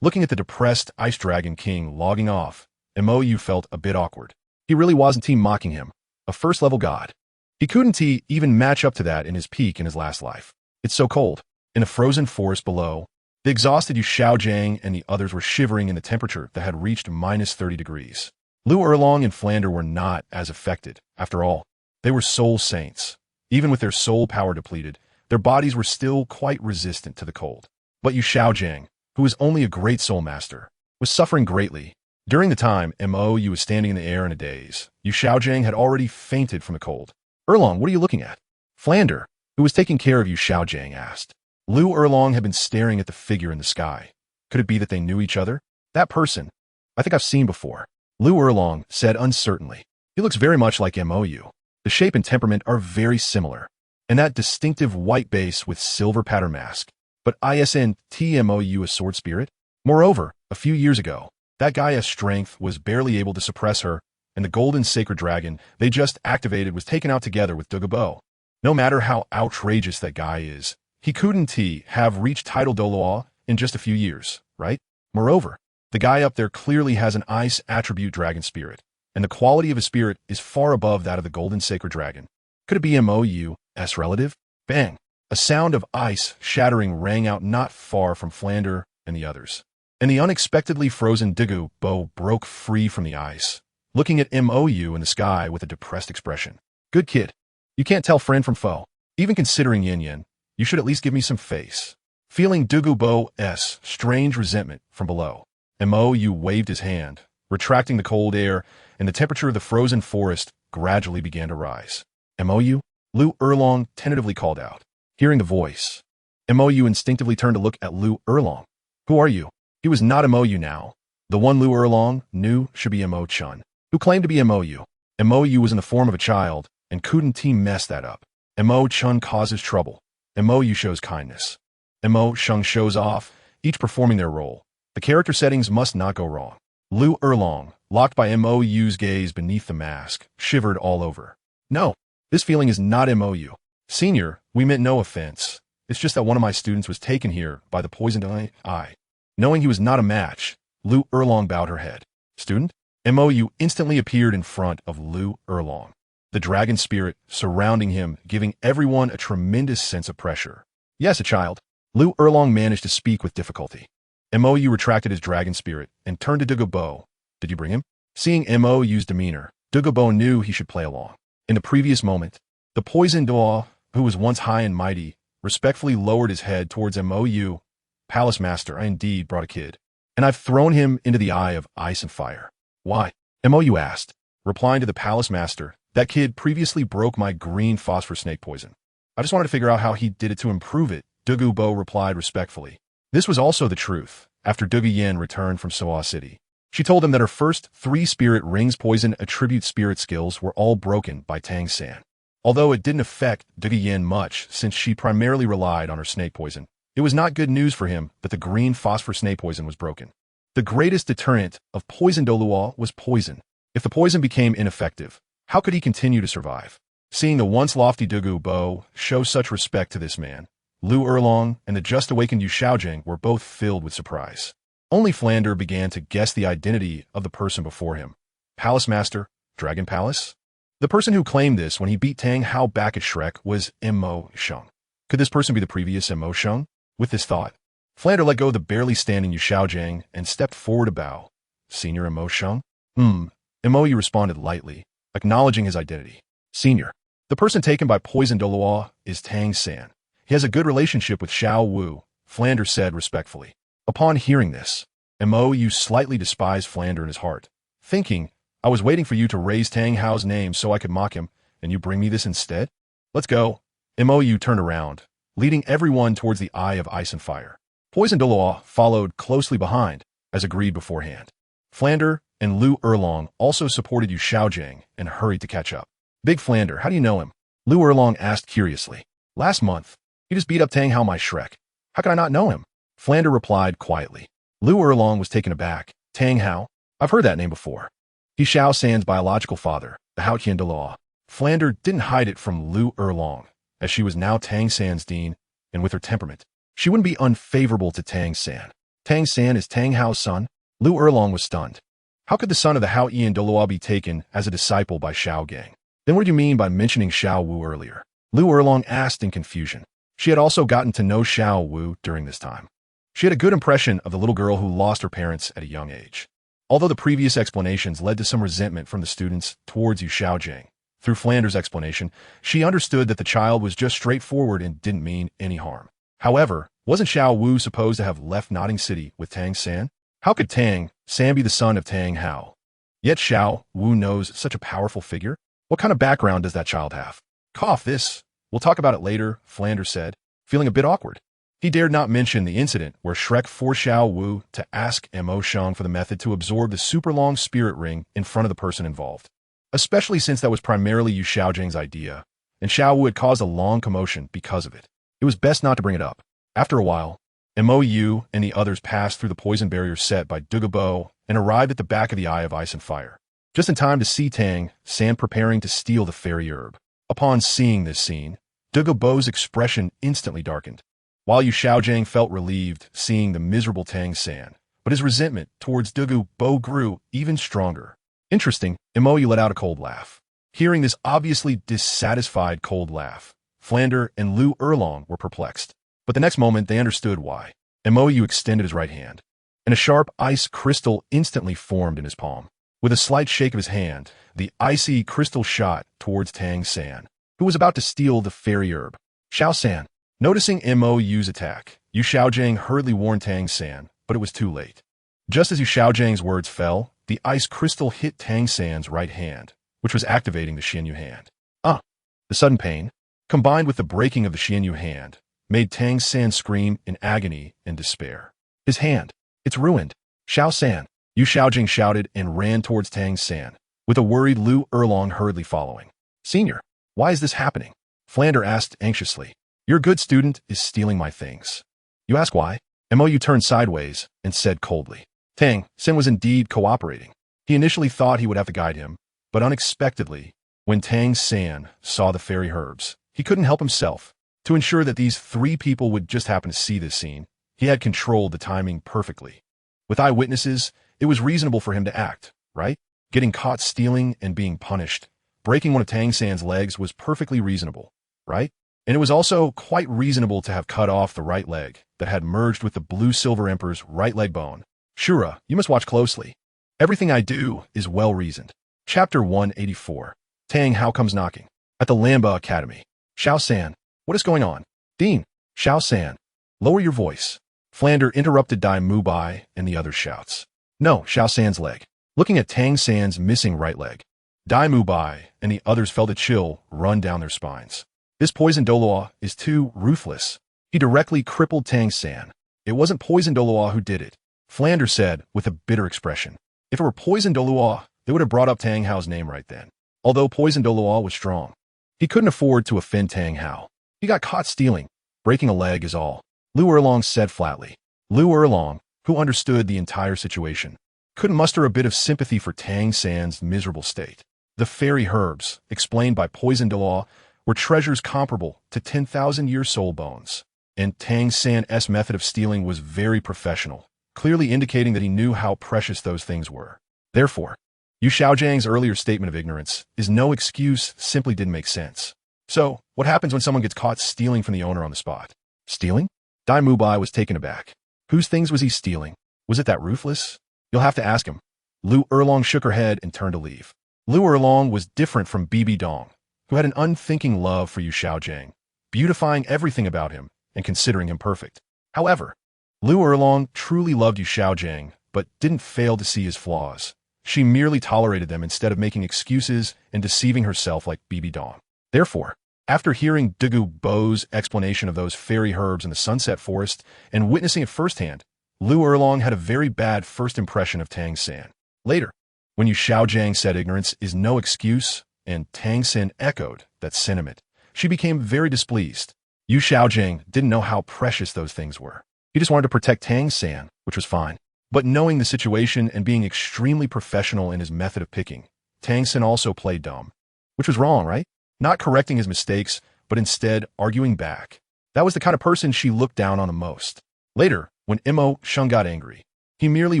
Looking at the depressed Ice Dragon King logging off, Mou felt a bit awkward. He really wasn't mocking him, a first-level god. He couldn't even match up to that in his peak in his last life. It's so cold. In a frozen forest below, the exhausted Yu Xiaojiang and the others were shivering in the temperature that had reached -30 degrees. Lu Erlong and Flander were not as affected. After all, they were soul saints. Even with their soul power depleted, their bodies were still quite resistant to the cold. But Yu Xiaojiang, who was only a great soul master, was suffering greatly. During the time Mou was standing in the air in a daze, Yu Xiaojiang had already fainted from the cold. Erlong, what are you looking at? Flander, who was taking care of Yu Xiaojiang, asked. Lu Erlong had been staring at the figure in the sky. Could it be that they knew each other? That person, I think I've seen before. Lu Erlong said uncertainly. He looks very much like Mou. The shape and temperament are very similar. And that distinctive white base with silver pattern mask. But isn't Mou a sword spirit? Moreover, a few years ago, that guy's strength was barely able to suppress her, and the golden sacred dragon they just activated was taken out together with Douluo. No matter how outrageous that guy is, he couldn't have reached title Douluo in just a few years, right? Moreover, the guy up there clearly has an ice attribute dragon spirit, and the quality of his spirit is far above that of the golden sacred dragon. Could it be Mou's relative? Bang! A sound of ice shattering rang out not far from Flander and the others. And the unexpectedly frozen Douluo broke free from the ice, looking at Mou in the sky with a depressed expression. Good kid. You can't tell friend from foe. Even considering yin-yin, you should at least give me some face. Feeling Douluo's strange resentment from below, Mou waved his hand, retracting the cold air, and the temperature of the frozen forest gradually began to rise. Mou? Lu Erlong tentatively called out. Hearing the voice, Mou instinctively turned to look at Lu Erlong. Who are you? He was not Mou now. The one Lu Erlong knew should be Mo Chun, who claimed to be Mou. Mou was in the form of a child, and couldn't mess that up. Mo Chun causes trouble. Mou shows kindness. Mo Sheng shows off, each performing their role. The character settings must not go wrong. Lu Erlong, locked by Mou's gaze beneath the mask, shivered all over. No, this feeling is not Mou. Senior, we meant no offense. It's just that one of my students was taken here by the poisoned eye. Knowing he was not a match, Lu Erlong bowed her head. Student? Mou instantly appeared in front of Lu Erlong, the dragon spirit surrounding him, giving everyone a tremendous sense of pressure. Yes, a child. Lu Erlong managed to speak with difficulty. Mou retracted his dragon spirit and turned to Douluo. Did you bring him? Seeing Mou's demeanor, Douluo knew he should play along. In the previous moment, the poisoned Douluo, who was once high and mighty, respectfully lowered his head towards Mou. Palace Master, I indeed brought a kid, and I've thrown him into the eye of ice and fire. Why? Mou asked, replying to the Palace Master, that kid previously broke my green phosphor snake poison. I just wanted to figure out how he did it to improve it, Douluo replied respectfully. This was also the truth. After Yen returned from Soa City, she told him that her first 3 spirit rings poison attribute spirit skills were all broken by Tang San. Although it didn't affect Yen much since she primarily relied on her snake poison, it was not good news for him that the green phosphor snake poison was broken. The greatest deterrent of poison Douluo was poison. If the poison became ineffective, how could he continue to survive? Seeing the once lofty Douluo show such respect to this man, Lu Erlong and the just awakened Yu Xiaojiang were both filled with surprise. Only Flander began to guess the identity of the person before him. Palace Master, Dragon Palace? The person who claimed this when he beat Tang Hao back at Shrek was Mo Sheng. Could this person be the previous Mo Sheng? With this thought, Flander let go of the barely standing Yu Xiaojiang and stepped forward to bow. Senior Mo Sheng? Mo responded lightly, acknowledging his identity. Senior, the person taken by poison Douluo is Tang San. He has a good relationship with Xiao Wu, Flander said respectfully. Upon hearing this, Mou slightly despised Flander in his heart, thinking, I was waiting for you to raise Tang Hao's name so I could mock him, and you bring me this instead? Let's go. Mou turned around, leading everyone towards the Eye of Ice and Fire. Poison Douluo followed closely behind, as agreed beforehand. Flander and Lu Erlong also supported Yu Xiaojiang and hurried to catch up. Big Flander, how do you know him? Lu Erlong asked curiously. Last month, he just beat up Tang Hao, my Shrek. How could I not know him? Flander replied quietly. Lu Erlong was taken aback. Tang Hao? I've heard that name before. He's Xiao San's biological father, the Haotian Dalu. Flander didn't hide it from Lu Erlong, as she was now Tang San's dean, and with her temperament, she wouldn't be unfavorable to Tang San. Tang San is Tang Hao's son? Lu Erlong was stunned. How could the son of the Haotian Dalu be taken as a disciple by Xiao Gang? Then what do you mean by mentioning Xiao Wu earlier? Lu Erlong asked in confusion. She had also gotten to know Xiao Wu during this time. She had a good impression of the little girl who lost her parents at a young age. Although the previous explanations led to some resentment from the students towards Yu Xiaojiang, through Flander's explanation, she understood that the child was just straightforward and didn't mean any harm. However, wasn't Xiao Wu supposed to have left Notting City with Tang San? How could Tang San be the son of Tang Hao? Yet Xiao Wu knows such a powerful figure? What kind of background does that child have? Cough this. We'll talk about it later, Flander said, feeling a bit awkward. He dared not mention the incident where Shrek forced Xiao Wu to ask Mo Shang for the method to absorb the super long spirit ring in front of the person involved, especially since that was primarily Yu Xiaojiang's idea, and Xiao Wu had caused a long commotion because of it. It was best not to bring it up. After a while, Mo Yu and the others passed through the poison barrier set by Douluo and arrived at the back of the Eye of Ice and Fire, just in time to see Tang San preparing to steal the fairy herb. Upon seeing this scene, Douluo's expression instantly darkened, while Yu Xiaojiang felt relieved seeing the miserable Tang San, but his resentment towards Douluo grew even stronger. Interesting, Mo Yu let out a cold laugh. Hearing this obviously dissatisfied cold laugh, Flander and Lu Erlong were perplexed. But the next moment they understood why. Mo Yu extended his right hand, and a sharp ice crystal instantly formed in his palm. With a slight shake of his hand, the icy crystal shot towards Tang San, who was about to steal the fairy herb. Xiao San. Noticing Mo Yu's attack, Yu Xiaojiang hurriedly warned Tang San, but it was too late. Just as Yu Xiaojiang's words fell, the ice crystal hit Tang San's right hand, which was activating the Xianyu hand. The sudden pain, combined with the breaking of the Xianyu hand, made Tang San scream in agony and despair. His hand, it's ruined. Xiao San. Yu Xiaojiang shouted and ran towards Tang San, with a worried Lu Erlong hurriedly following. Senior, why is this happening? Flander asked anxiously. Your good student is stealing my things. You ask why? Mo Yu turned sideways and said coldly. Tang San was indeed cooperating. He initially thought he would have to guide him, but unexpectedly, when Tang San saw the fairy herbs, he couldn't help himself. To ensure that these three people would just happen to see this scene, he had controlled the timing perfectly. With eyewitnesses, it was reasonable for him to act, right? Getting caught stealing and being punished, breaking one of Tang San's legs was perfectly reasonable, right? And it was also quite reasonable to have cut off the right leg that had merged with the Blue Silver Emperor's right leg bone. Shura, you must watch closely. Everything I do is well-reasoned. Chapter 184. Tang Hao comes knocking. At the Lamba Academy. Xiao San. What is going on? Dean. Xiao San. Lower your voice. Flander interrupted Dai Mubai and the other shouts. No, Xiao San's leg. Looking at Tang San's missing right leg, Dai Mubai and the others felt a chill run down their spines. This poison Douluo is too ruthless. He directly crippled Tang San. It wasn't poison Douluo who did it, Flander said with a bitter expression. If it were poison Douluo, they would have brought up Tang Hao's name right then. Although poison Douluo was strong, he couldn't afford to offend Tang Hao. He got caught stealing. Breaking a leg is all. Lu Erlong said flatly. Lu Erlong, who understood the entire situation, couldn't muster a bit of sympathy for Tang San's miserable state. The fairy herbs, explained by poison Douluo, were treasures comparable to 10,000-year soul bones. And Tang San's method of stealing was very professional, clearly indicating that he knew how precious those things were. Therefore, Yu Xiaojiang's earlier statement of ignorance is no excuse, simply didn't make sense. So, what happens when someone gets caught stealing from the owner on the spot? Stealing? Dai Mubai was taken aback. Whose things was he stealing? Was it that ruthless? You'll have to ask him. Lu Erlong shook her head and turned to leave. Lu Erlong was different from Bibi Dong, who had an unthinking love for Yu Xiaojiang, beautifying everything about him and considering him perfect. However, Lu Erlong truly loved Yu Xiaojiang, but didn't fail to see his flaws. She merely tolerated them instead of making excuses and deceiving herself like Bibi Dong. Therefore, after hearing Douluo's explanation of those fairy herbs in the Sunset Forest and witnessing it firsthand, Lu Erlong had a very bad first impression of Tang San. Later, when Yu Xiaojiang said ignorance is no excuse, and Tang San echoed that sentiment, she became very displeased. Yu Xiaojing didn't know how precious those things were. He just wanted to protect Tang San, which was fine. But knowing the situation and being extremely professional in his method of picking, Tang San also played dumb. Which was wrong, right? Not correcting his mistakes, but instead arguing back. That was the kind of person she looked down on the most. Later, when Mo Sheng got angry, he merely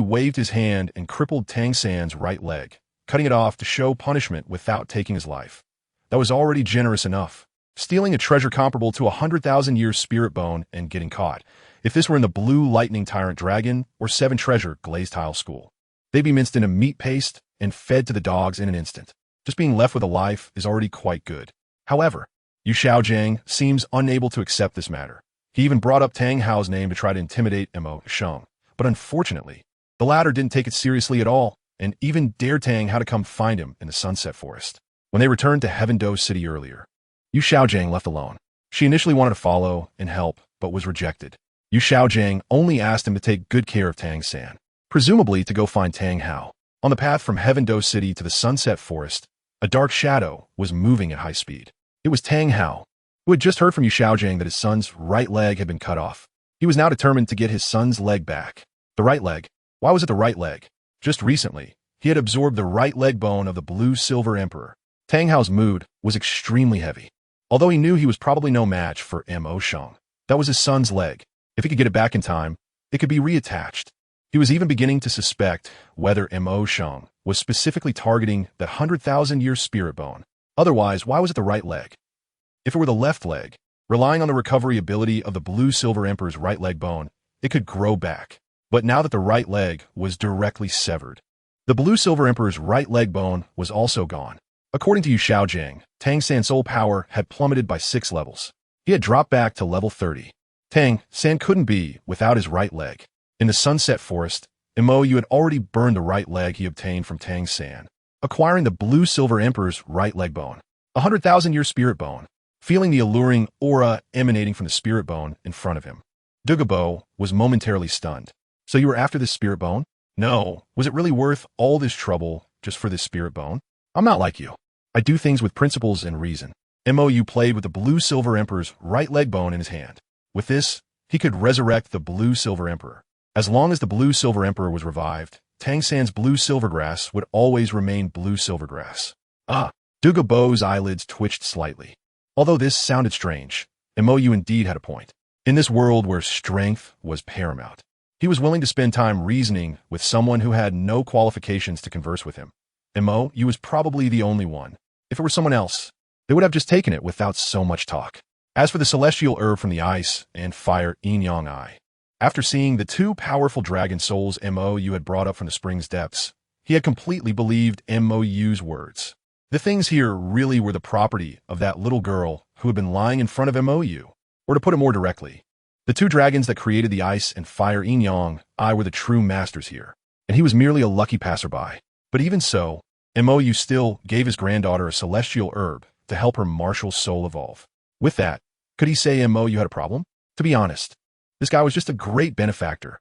waved his hand and crippled Tang San's right leg, cutting it off to show punishment without taking his life. That was already generous enough. Stealing a treasure comparable to 100,000 years spirit bone and getting caught. If this were in the Blue Lightning Tyrant Dragon or Seven Treasure Glazed Tile School, they'd be minced in a meat paste and fed to the dogs in an instant. Just being left with a life is already quite good. However, Yu Xiaojing seems unable to accept this matter. He even brought up Tang Hao's name to try to intimidate Mo Sheng, but unfortunately, the latter didn't take it seriously at all and even dared Tang Hao to come find him in the Sunset Forest. When they returned to Heaven Do City earlier, Yu Xiaojing left alone. She initially wanted to follow and help, but was rejected. Yu Xiaojing only asked him to take good care of Tang San, presumably to go find Tang Hao. On the path from Heaven Do City to the Sunset Forest, a dark shadow was moving at high speed. It was Tang Hao, who had just heard from Yu Xiaojing that his son's right leg had been cut off. He was now determined to get his son's leg back. The right leg? Why was it the right leg? Just recently, he had absorbed the right leg bone of the Blue-Silver Emperor. Tang Hao's mood was extremely heavy. Although he knew he was probably no match for Mo Sheng, that was his son's leg. If he could get it back in time, it could be reattached. He was even beginning to suspect whether Mo Sheng was specifically targeting that 100,000-year spirit bone. Otherwise, why was it the right leg? If it were the left leg, relying on the recovery ability of the Blue-Silver Emperor's right leg bone, it could grow back. But now that the right leg was directly severed, the Blue-Silver Emperor's right leg bone was also gone. According to Yu Xiaojing, Tang San's soul power had plummeted by 6 levels. He had dropped back to level 30. Tang San couldn't be without his right leg. In the Sunset Forest, Mo Yu had already burned the right leg he obtained from Tang San, acquiring the Blue-Silver Emperor's right leg bone, a 100,000-year spirit bone. Feeling the alluring aura emanating from the spirit bone in front of him, Douluo was momentarily stunned. So you were after this spirit bone? No. Was it really worth all this trouble just for this spirit bone? I'm not like you. I do things with principles and reason. Mo Yu played with the Blue-Silver Emperor's right leg bone in his hand. With this, he could resurrect the Blue-Silver Emperor. As long as the Blue-Silver Emperor was revived, Tang San's Blue-Silver Grass would always remain Blue-Silver Grass. Douluo's eyelids twitched slightly. Although this sounded strange, Mo Yu indeed had a point. In this world where strength was paramount, he was willing to spend time reasoning with someone who had no qualifications to converse with him. Mo Yu was probably the only one. If it were someone else, they would have just taken it without so much talk. As for the celestial herb from the ice and fire yin-yang eye, after seeing the 2 powerful dragon souls Mo Yu had brought up from the spring's depths, he had completely believed Mo Yu's words. The things here really were the property of that little girl who had been lying in front of Mo Yu. Or to put it more directly, the 2 dragons that created the ice and fire yin-yang eye were the true masters here, and he was merely a lucky passerby. But even so, Mo Yu still gave his granddaughter a celestial herb to help her martial soul evolve. With that, could he say Mo Yu had a problem? To be honest, this guy was just a great benefactor.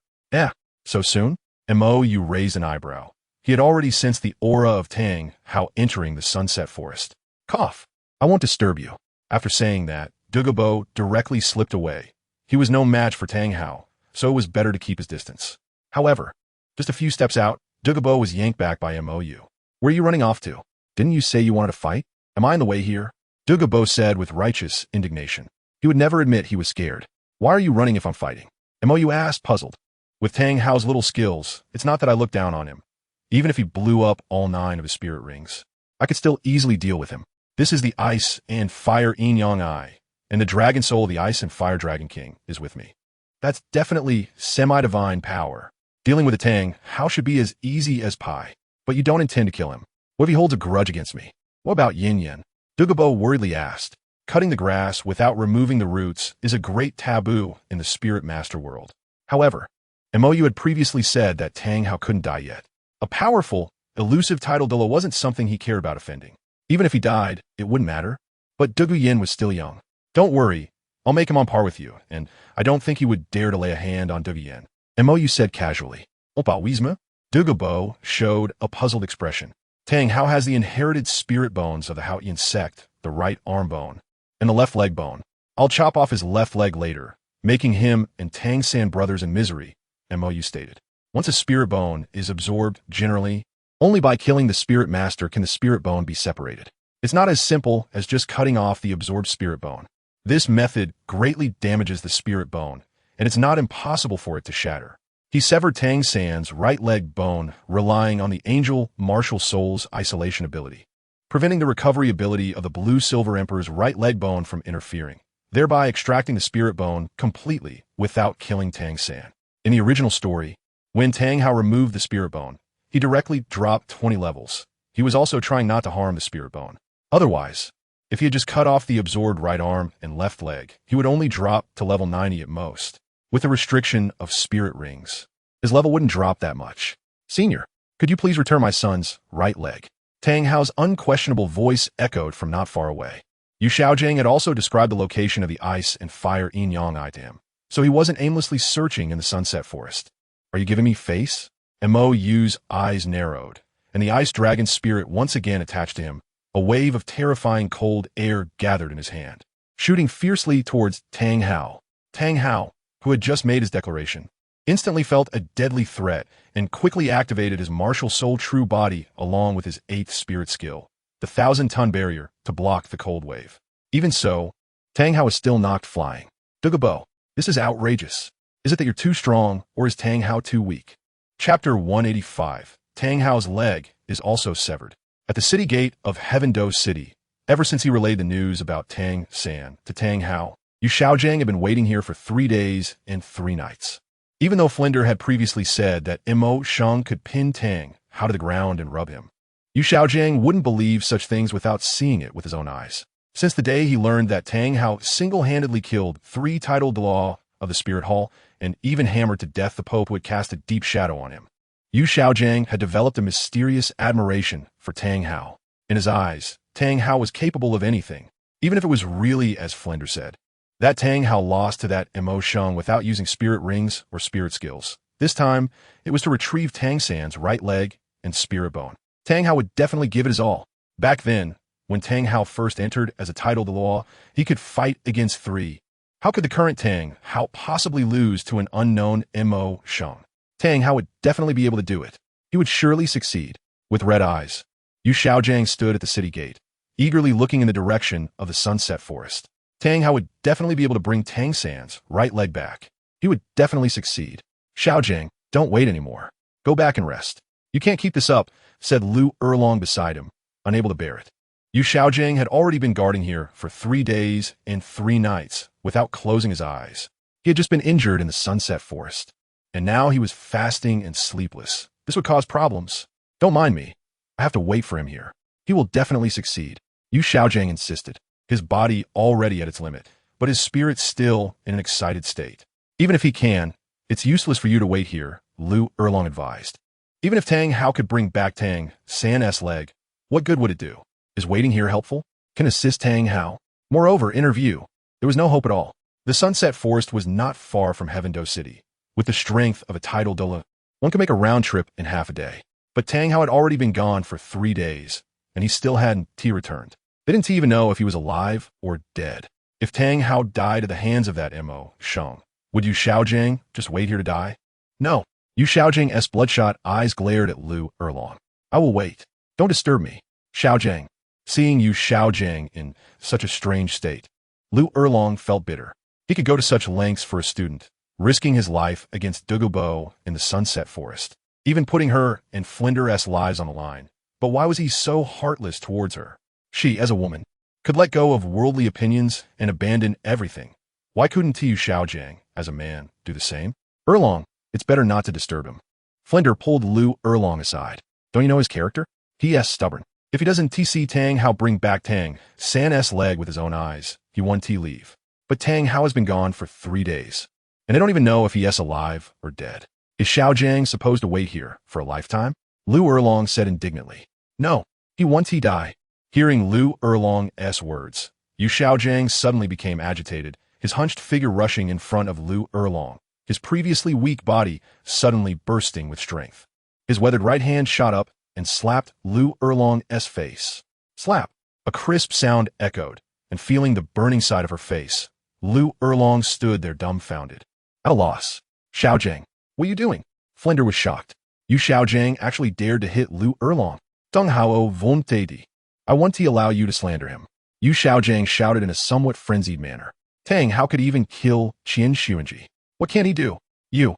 So soon? Mo Yu raised an eyebrow. He had already sensed the aura of Tang Hao entering the Sunset Forest. Cough. I won't disturb you. After saying that, Douluo directly slipped away. He was no match for Tang Hao, so it was better to keep his distance. However, just a few steps out, Douluo was yanked back by Mo Yu. Where are you running off to? Didn't you say you wanted to fight? Am I in the way here? Douluo said with righteous indignation. He would never admit he was scared. Why are you running if I'm fighting? Mo Yu asked, puzzled. With Tang Hao's little skills, it's not that I look down on him. Even if he blew up all 9 of his spirit rings, I could still easily deal with him. This is the ice and fire yin-yang eye, and the dragon soul of the ice and fire dragon king is with me. That's definitely semi-divine power. Dealing with a Tang Hao should be as easy as pie. But you don't intend to kill him. What if he holds a grudge against me? What about Yin Yan? Douluo worriedly asked. Cutting the grass without removing the roots is a great taboo in the spirit master world. However, Mo Yu had previously said that Tang Hao couldn't die yet. A powerful, elusive title Douluo wasn't something he cared about offending. Even if he died, it wouldn't matter. But Dogu Yin was still young. Don't worry, I'll make him on par with you, and I don't think he would dare to lay a hand on Dogu Yin. Mo Yu said casually. Opa Wisma? Douluo showed a puzzled expression. Tang Hao has the inherited spirit bones of the Haotian sect, the right arm bone, and the left leg bone. I'll chop off his left leg later, making him and Tang San brothers in misery, MOU stated. Once a spirit bone is absorbed, generally, only by killing the spirit master can the spirit bone be separated. It's not as simple as just cutting off the absorbed spirit bone. This method greatly damages the spirit bone, and it's not impossible for it to shatter. He severed Tang San's right leg bone, relying on the angel martial soul's isolation ability, preventing the recovery ability of the Blue Silver Emperor's right leg bone from interfering, thereby extracting the spirit bone completely without killing Tang San. In the original story, when Tang Hao removed the spirit bone, he directly dropped 20 levels. He was also trying not to harm the spirit bone. Otherwise, if he had just cut off the absorbed right arm and left leg, he would only drop to level 90 at most. With the restriction of spirit rings, his level wouldn't drop that much. Senior, could you please return my son's right leg? Tang Hao's unquestionable voice echoed from not far away. Yu Xiaojing had also described the location of the ice and fire yin-yang eye to him, so he wasn't aimlessly searching in the sunset forest. Are you giving me face? Mo Yu's eyes narrowed, and the ice dragon spirit once again attached to him. A wave of terrifying cold air gathered in his hand, shooting fiercely towards Tang Hao. Tang Hao, who had just made his declaration, instantly felt a deadly threat and quickly activated his martial soul true body along with his 8th spirit skill, the 1,000-ton barrier, to block the cold wave. Even so, Tang Hao was still knocked flying. Douluo, this is outrageous. Is it that you're too strong, or is Tang Hao too weak? Chapter 185. Tang Hao's leg is also severed. At the city gate of Heaven-Do City, ever since he relayed the news about Tang San to Tang Hao, Yu Xiaojing had been waiting here for 3 days and 3 nights. Even though Flinder had previously said that Mo Shang could pin Tang Hao to the ground and rub him, Yu Xiaojing wouldn't believe such things without seeing it with his own eyes. Since the day he learned that Tang Hao single-handedly killed 3 titled law of the Spirit Hall and even hammered to death the Pope who had cast a deep shadow on him, Yu Xiaojing had developed a mysterious admiration for Tang Hao. In his eyes, Tang Hao was capable of anything, even if it was really as Flinder said. That Tang Hao lost to that Mo Shang without using spirit rings or spirit skills. This time, it was to retrieve Tang San's right leg and spirit bone. Tang Hao would definitely give it his all. Back then, when Tang Hao first entered as a titled law, he could fight against 3. How could the current Tang Hao possibly lose to an unknown Mo Shang? Tang Hao would definitely be able to do it. He would surely succeed. With red eyes, Yu Xiaojing stood at the city gate, eagerly looking in the direction of the sunset forest. Tang Hao would definitely be able to bring Tang San's right leg back. He would definitely succeed. Xiaojing, don't wait anymore. Go back and rest. You can't keep this up, said Lu Erlong beside him, unable to bear it. Yu Xiaojing had already been guarding here for 3 days and 3 nights without closing his eyes. He had just been injured in the sunset forest, and now he was fasting and sleepless. This would cause problems. Don't mind me. I have to wait for him here. He will definitely succeed. Yu Xiaojing insisted, his body already at its limit, but his spirit still in an excited state. Even if he can, it's useless for you to wait here, Lu Erlong advised. Even if Tang Hao could bring back Tang San's leg, what good would it do? Is waiting here helpful? Can assist Tang Hao? Moreover, interview. There was no hope at all. The sunset forest was not far from Heaven-Do City. With the strength of a tidal Douluo, one could make a round trip in half a day. But Tang Hao had already been gone for 3 days, and he still hadn't returned. They didn't even know if he was alive or dead. If Tang Hao died at the hands of that Mo Shang, would Yu Xiaojing just wait here to die? No. Yu Xiaojing's bloodshot eyes glared at Lu Erlong. I will wait. Don't disturb me. Xiaojing. Seeing Yu Xiaojing in such a strange state, Lu Erlong felt bitter. He could go to such lengths for a student, risking his life against Douluo in the sunset forest, even putting her and Flinder's lives on the line. But why was he so heartless towards her? She, as a woman, could let go of worldly opinions and abandon everything. Why couldn't Yu Xiaojing, as a man, do the same? Erlong, it's better not to disturb him. Flinder pulled Lu Erlong aside. Don't you know his character? He is stubborn. If he doesn't see Tang Hao bring back Tang San's leg with his own eyes, he won't leave. But Tang Hao has been gone for 3 days, and I don't even know if he is alive or dead. Is Xiaojing supposed to wait here for a lifetime? Lu Erlong said indignantly. No, he won't die. Hearing Lu Erlong's words, Yu Xiaojing suddenly became agitated, his hunched figure rushing in front of Lu Erlong, his previously weak body suddenly bursting with strength. His weathered right hand shot up and slapped Lu Erlong's face. Slap! A crisp sound echoed, and feeling the burning side of her face, Lu Erlong stood there dumbfounded. At a loss. Xiaojang, what are you doing? Flender was shocked. You Xiaojang actually dared to hit Lu Erlong. Deng Hao von Tadi. I want to allow you to slander him. You Xiaojang shouted in a somewhat frenzied manner. Tang, how could he even kill Qian Xuanji? What can he do? You.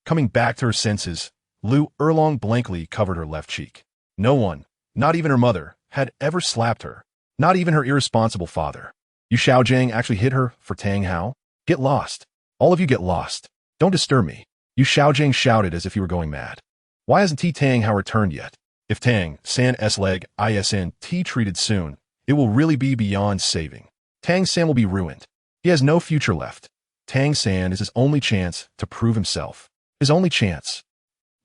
Coming back to her senses, Lu Erlong blankly covered her left cheek. No one, not even her mother, had ever slapped her. Not even her irresponsible father. You Xiaojang actually hit her for Tang Hao? Get lost. All of you get lost. Don't disturb me. You Xiaojang shouted as if you were going mad. Why hasn't Tang Hao returned yet? If Tang, San S leg, ISN, T treated soon, it will really be beyond saving. Tang San will be ruined. He has no future left. Tang San is his only chance to prove himself. His only chance.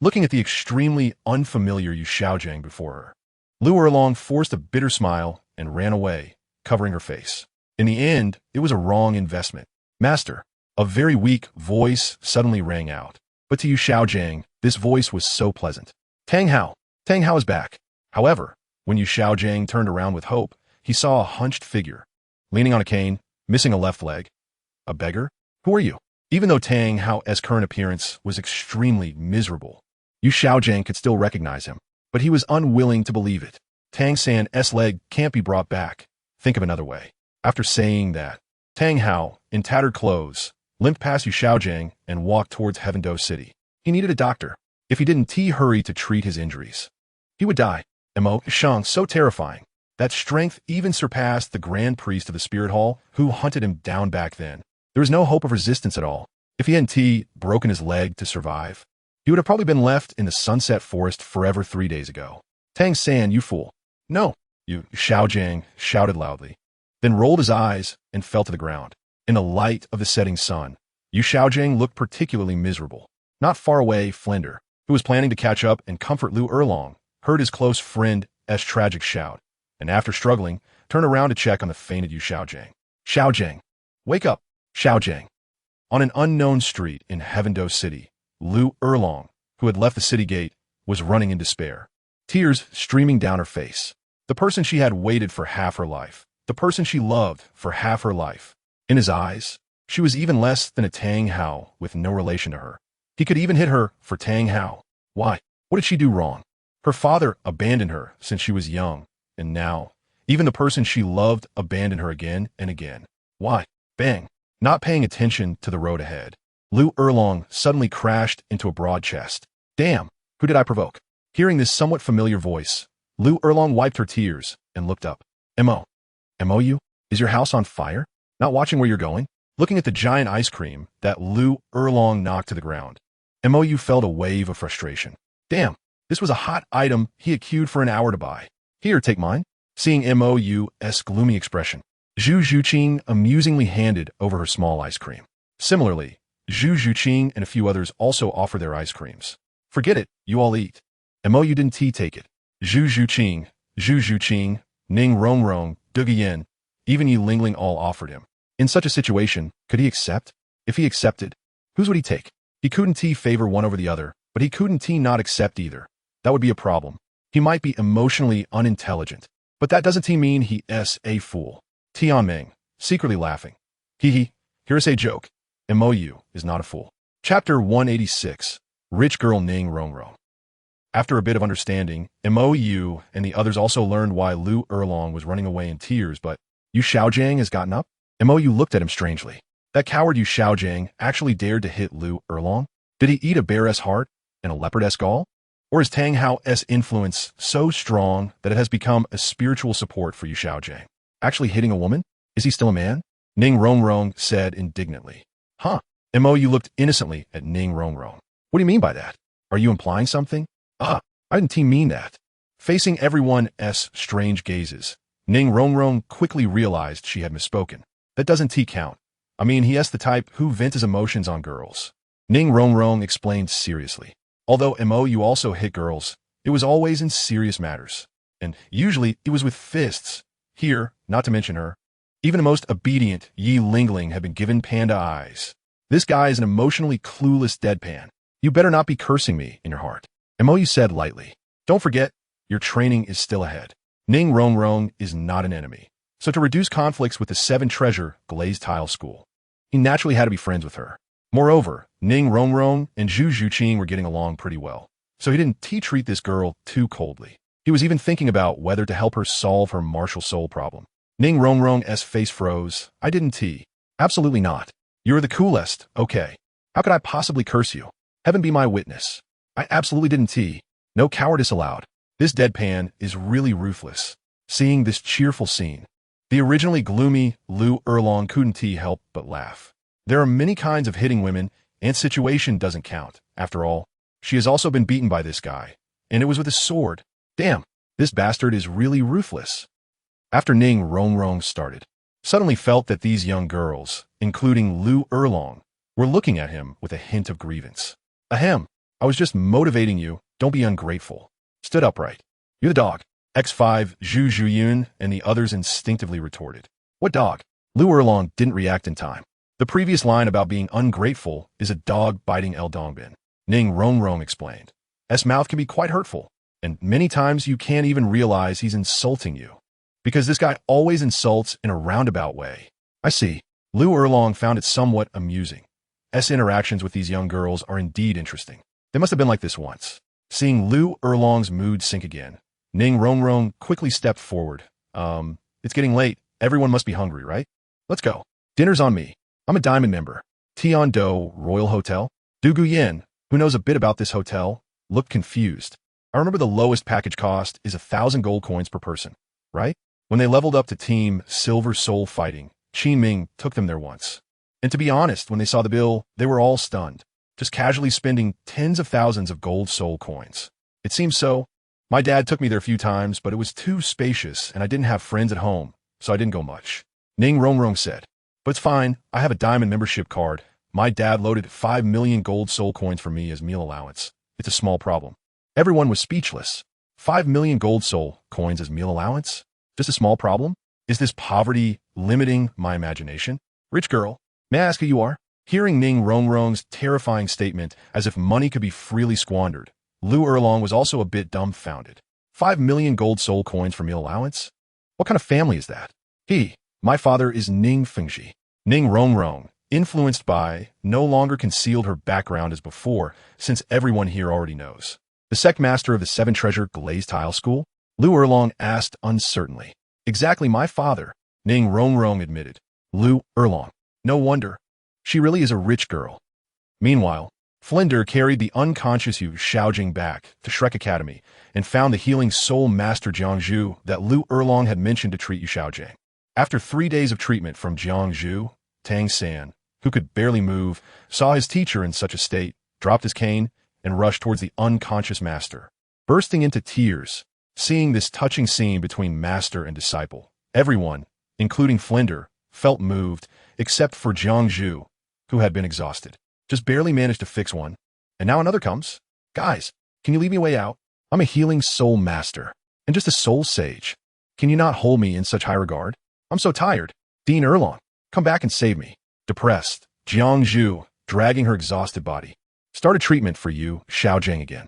Looking at the extremely unfamiliar Yu Xiaojang before her, Lu Erlong forced a bitter smile and ran away, covering her face. In the end, it was a wrong investment. Master, a very weak voice suddenly rang out. But to Yu Xiaojang, this voice was so pleasant. Tang Hao is back. However, when Yu Xiaojang turned around with hope, he saw a hunched figure, leaning on a cane, missing a left leg. A beggar? Who are you? Even though Tang Hao's current appearance was extremely miserable, Yu Xiaojang could still recognize him, but he was unwilling to believe it. Tang San's leg can't be brought back. Think of another way. After saying that, Tang Hao, in tattered clothes, limped past Yu Xiaojang and walked towards Heavendo City. He needed a doctor. If he didn't hurry to treat his injuries, he would die. Mo Shang, so terrifying. That strength even surpassed the Grand Priest of the Spirit Hall, who hunted him down back then. There was no hope of resistance at all. If he hadn't broken his leg to survive, he would have probably been left in the Sunset Forest forever 3 days ago. Tang San, you fool. No, Yu Xiaojang shouted loudly, then rolled his eyes and fell to the ground. In the light of the setting sun, Yu Xiaojang looked particularly miserable. Not far away, Flender, who was planning to catch up and comfort Lu Erlong, heard his close friend's tragic shout, and after struggling, turned around to check on the fainted Yu Xiaojang. Xiaojang, wake up, Xiaojang. On an unknown street in Heavendo City, Lu Erlong, who had left the city gate, was running in despair, tears streaming down her face. The person she had waited for half her life, the person she loved for half her life. In his eyes, she was even less than a Tang Hao with no relation to her. He could even hit her for Tang Hao. Why? What did she do wrong? Her father abandoned her since she was young, and now, even the person she loved abandoned her again and again. Why? Bang! Not paying attention to the road ahead, Lu Erlong suddenly crashed into a broad chest. Damn! Who did I provoke? Hearing this somewhat familiar voice, Lu Erlong wiped her tears and looked up. M.O.U.? Is your house on fire? Not watching where you're going? Looking at the giant ice cream that Lu Erlong knocked to the ground, M.O.U. felt a wave of frustration. Damn, this was a hot item he had queued for an hour to buy. Here, take mine. Seeing M.O.U.'s gloomy expression, Zhu Zhuqing amusingly handed over her small ice cream. Similarly, Zhu Zhuqing and a few others also offered their ice creams. Forget it, you all eat. M.O.U. didn't take it. Zhu Zhuqing, Ning Rongrong, Dugayen, even Yi Lingling all offered him. In such a situation, could he accept? If he accepted, whose would he take? He couldn't favor one over the other, but he couldn't not accept either. That would be a problem. He might be emotionally unintelligent, but that doesn't mean he's a fool. Tianming, secretly laughing. Here's a joke. M.O.U. is not a fool. Chapter 186, Rich Girl Ning Rongrong. After a bit of understanding, M.O.U. and the others also learned why Lu Erlong was running away in tears, but Yu Xiaojang has gotten up? M.O.U. looked at him strangely. That coward Yu Xiaojang actually dared to hit Lu Erlong? Did he eat a bear's heart and a leopard's gall? Or is Tang Hao's influence so strong that it has become a spiritual support for Yu Xiaojang? Actually hitting a woman? Is he still a man? Ning Rongrong said indignantly. Huh. M.O.U. looked innocently at Ning Rongrong. What do you mean by that? Are you implying something? I didn't mean that. Facing everyone's strange gazes, Ning Rongrong quickly realized she had misspoken. That doesn't count. I mean, he is the type who vents his emotions on girls. Ning Rongrong explained seriously. Although M.O.U. also hit girls, it was always in serious matters. And usually it was with fists. Here, not to mention her, even the most obedient Yi Lingling had been given panda eyes. This guy is an emotionally clueless deadpan. You better not be cursing me in your heart. M.O.U. said lightly. Don't forget, your training is still ahead. Ning Rongrong is not an enemy. So to reduce conflicts with the 7 Treasure Glazed Tile School, He naturally had to be friends with her. Moreover, Ning Rongrong and Zhu Zhuqing were getting along pretty well, so he didn't treat this girl too coldly. He was even thinking about whether to help her solve her martial soul problem. Ning Rongrong's face froze. I didn't. Absolutely not. You're the coolest, okay. How could I possibly curse you? Heaven be my witness. I absolutely didn't. No cowardice allowed. This deadpan is really ruthless. Seeing this cheerful scene, the originally gloomy Lu Erlong couldn't help but laugh. There are many kinds of hitting women, and situation doesn't count. After all, she has also been beaten by this guy, and it was with a sword. Damn, this bastard is really ruthless. After Ning Rongrong started, suddenly felt that these young girls, including Lu Erlong, were looking at him with a hint of grievance. Ahem, I was just motivating you, don't be ungrateful. Stood upright. You're the dog. X5, Zhu Zhuyun, and the others instinctively retorted. What dog? Lu Erlong didn't react in time. The previous line about being ungrateful is a dog biting El Dongbin. Ning Rongrong explained. S mouth can be quite hurtful, and many times you can't even realize he's insulting you. Because this guy always insults in a roundabout way. I see. Lu Erlong found it somewhat amusing. S interactions with these young girls are indeed interesting. They must have been like this once. Seeing Lu Erlong's mood sink again, Ning Rongrong quickly stepped forward. It's getting late. Everyone must be hungry, right? Let's go. Dinner's on me. I'm a diamond member. Tian-do Royal Hotel. Du Guyen, who knows a bit about this hotel, looked confused. I remember the lowest package cost is 1,000 gold coins per person, right? When they leveled up to Team Silver Soul Fighting, Qin Ming took them there once. And to be honest, when they saw the bill, they were all stunned, just casually spending tens of thousands of gold soul coins. It seems so. My dad took me there a few times, but it was too spacious and I didn't have friends at home, so I didn't go much. Ning Rongrong said, but it's fine, I have a diamond membership card. My dad loaded 5 million gold soul coins for me as meal allowance. It's a small problem. Everyone was speechless. 5 million gold soul coins as meal allowance? Just a small problem? Is this poverty limiting my imagination? Rich girl, may I ask who you are? Hearing Ning Rongrong's terrifying statement as if money could be freely squandered, Lu Erlong was also a bit dumbfounded. 5 million gold soul coins for meal allowance? What kind of family is that? My father is Ning Fengji. Ning Rongrong, influenced by, no longer concealed her background as before, since everyone here already knows. The sect master of the Seven Treasure Glazed Tile School? Lu Erlong asked uncertainly. Exactly my father, Ning Rongrong admitted. Lu Erlong. No wonder. She really is a rich girl. Meanwhile, Flinder carried the unconscious Yu Xiaojing back to Shrek Academy and found the healing soul master Jiangzhu that Lu Erlong had mentioned to treat Yu Xiaojing. After 3 days of treatment from Jiangzhu, Tang San, who could barely move, saw his teacher in such a state, dropped his cane, and rushed towards the unconscious master. Bursting into tears, seeing this touching scene between master and disciple, everyone, including Flinder, felt moved, except for Jiangzhu, who had been exhausted. Just barely managed to fix one. And now another comes. Guys, can you leave me a way out? I'm a healing soul master, and just a soul sage. Can you not hold me in such high regard? I'm so tired. Dean Erlong, come back and save me. Depressed, Jiangzhu, dragging her exhausted body. Start a treatment for you, Xiaojing again.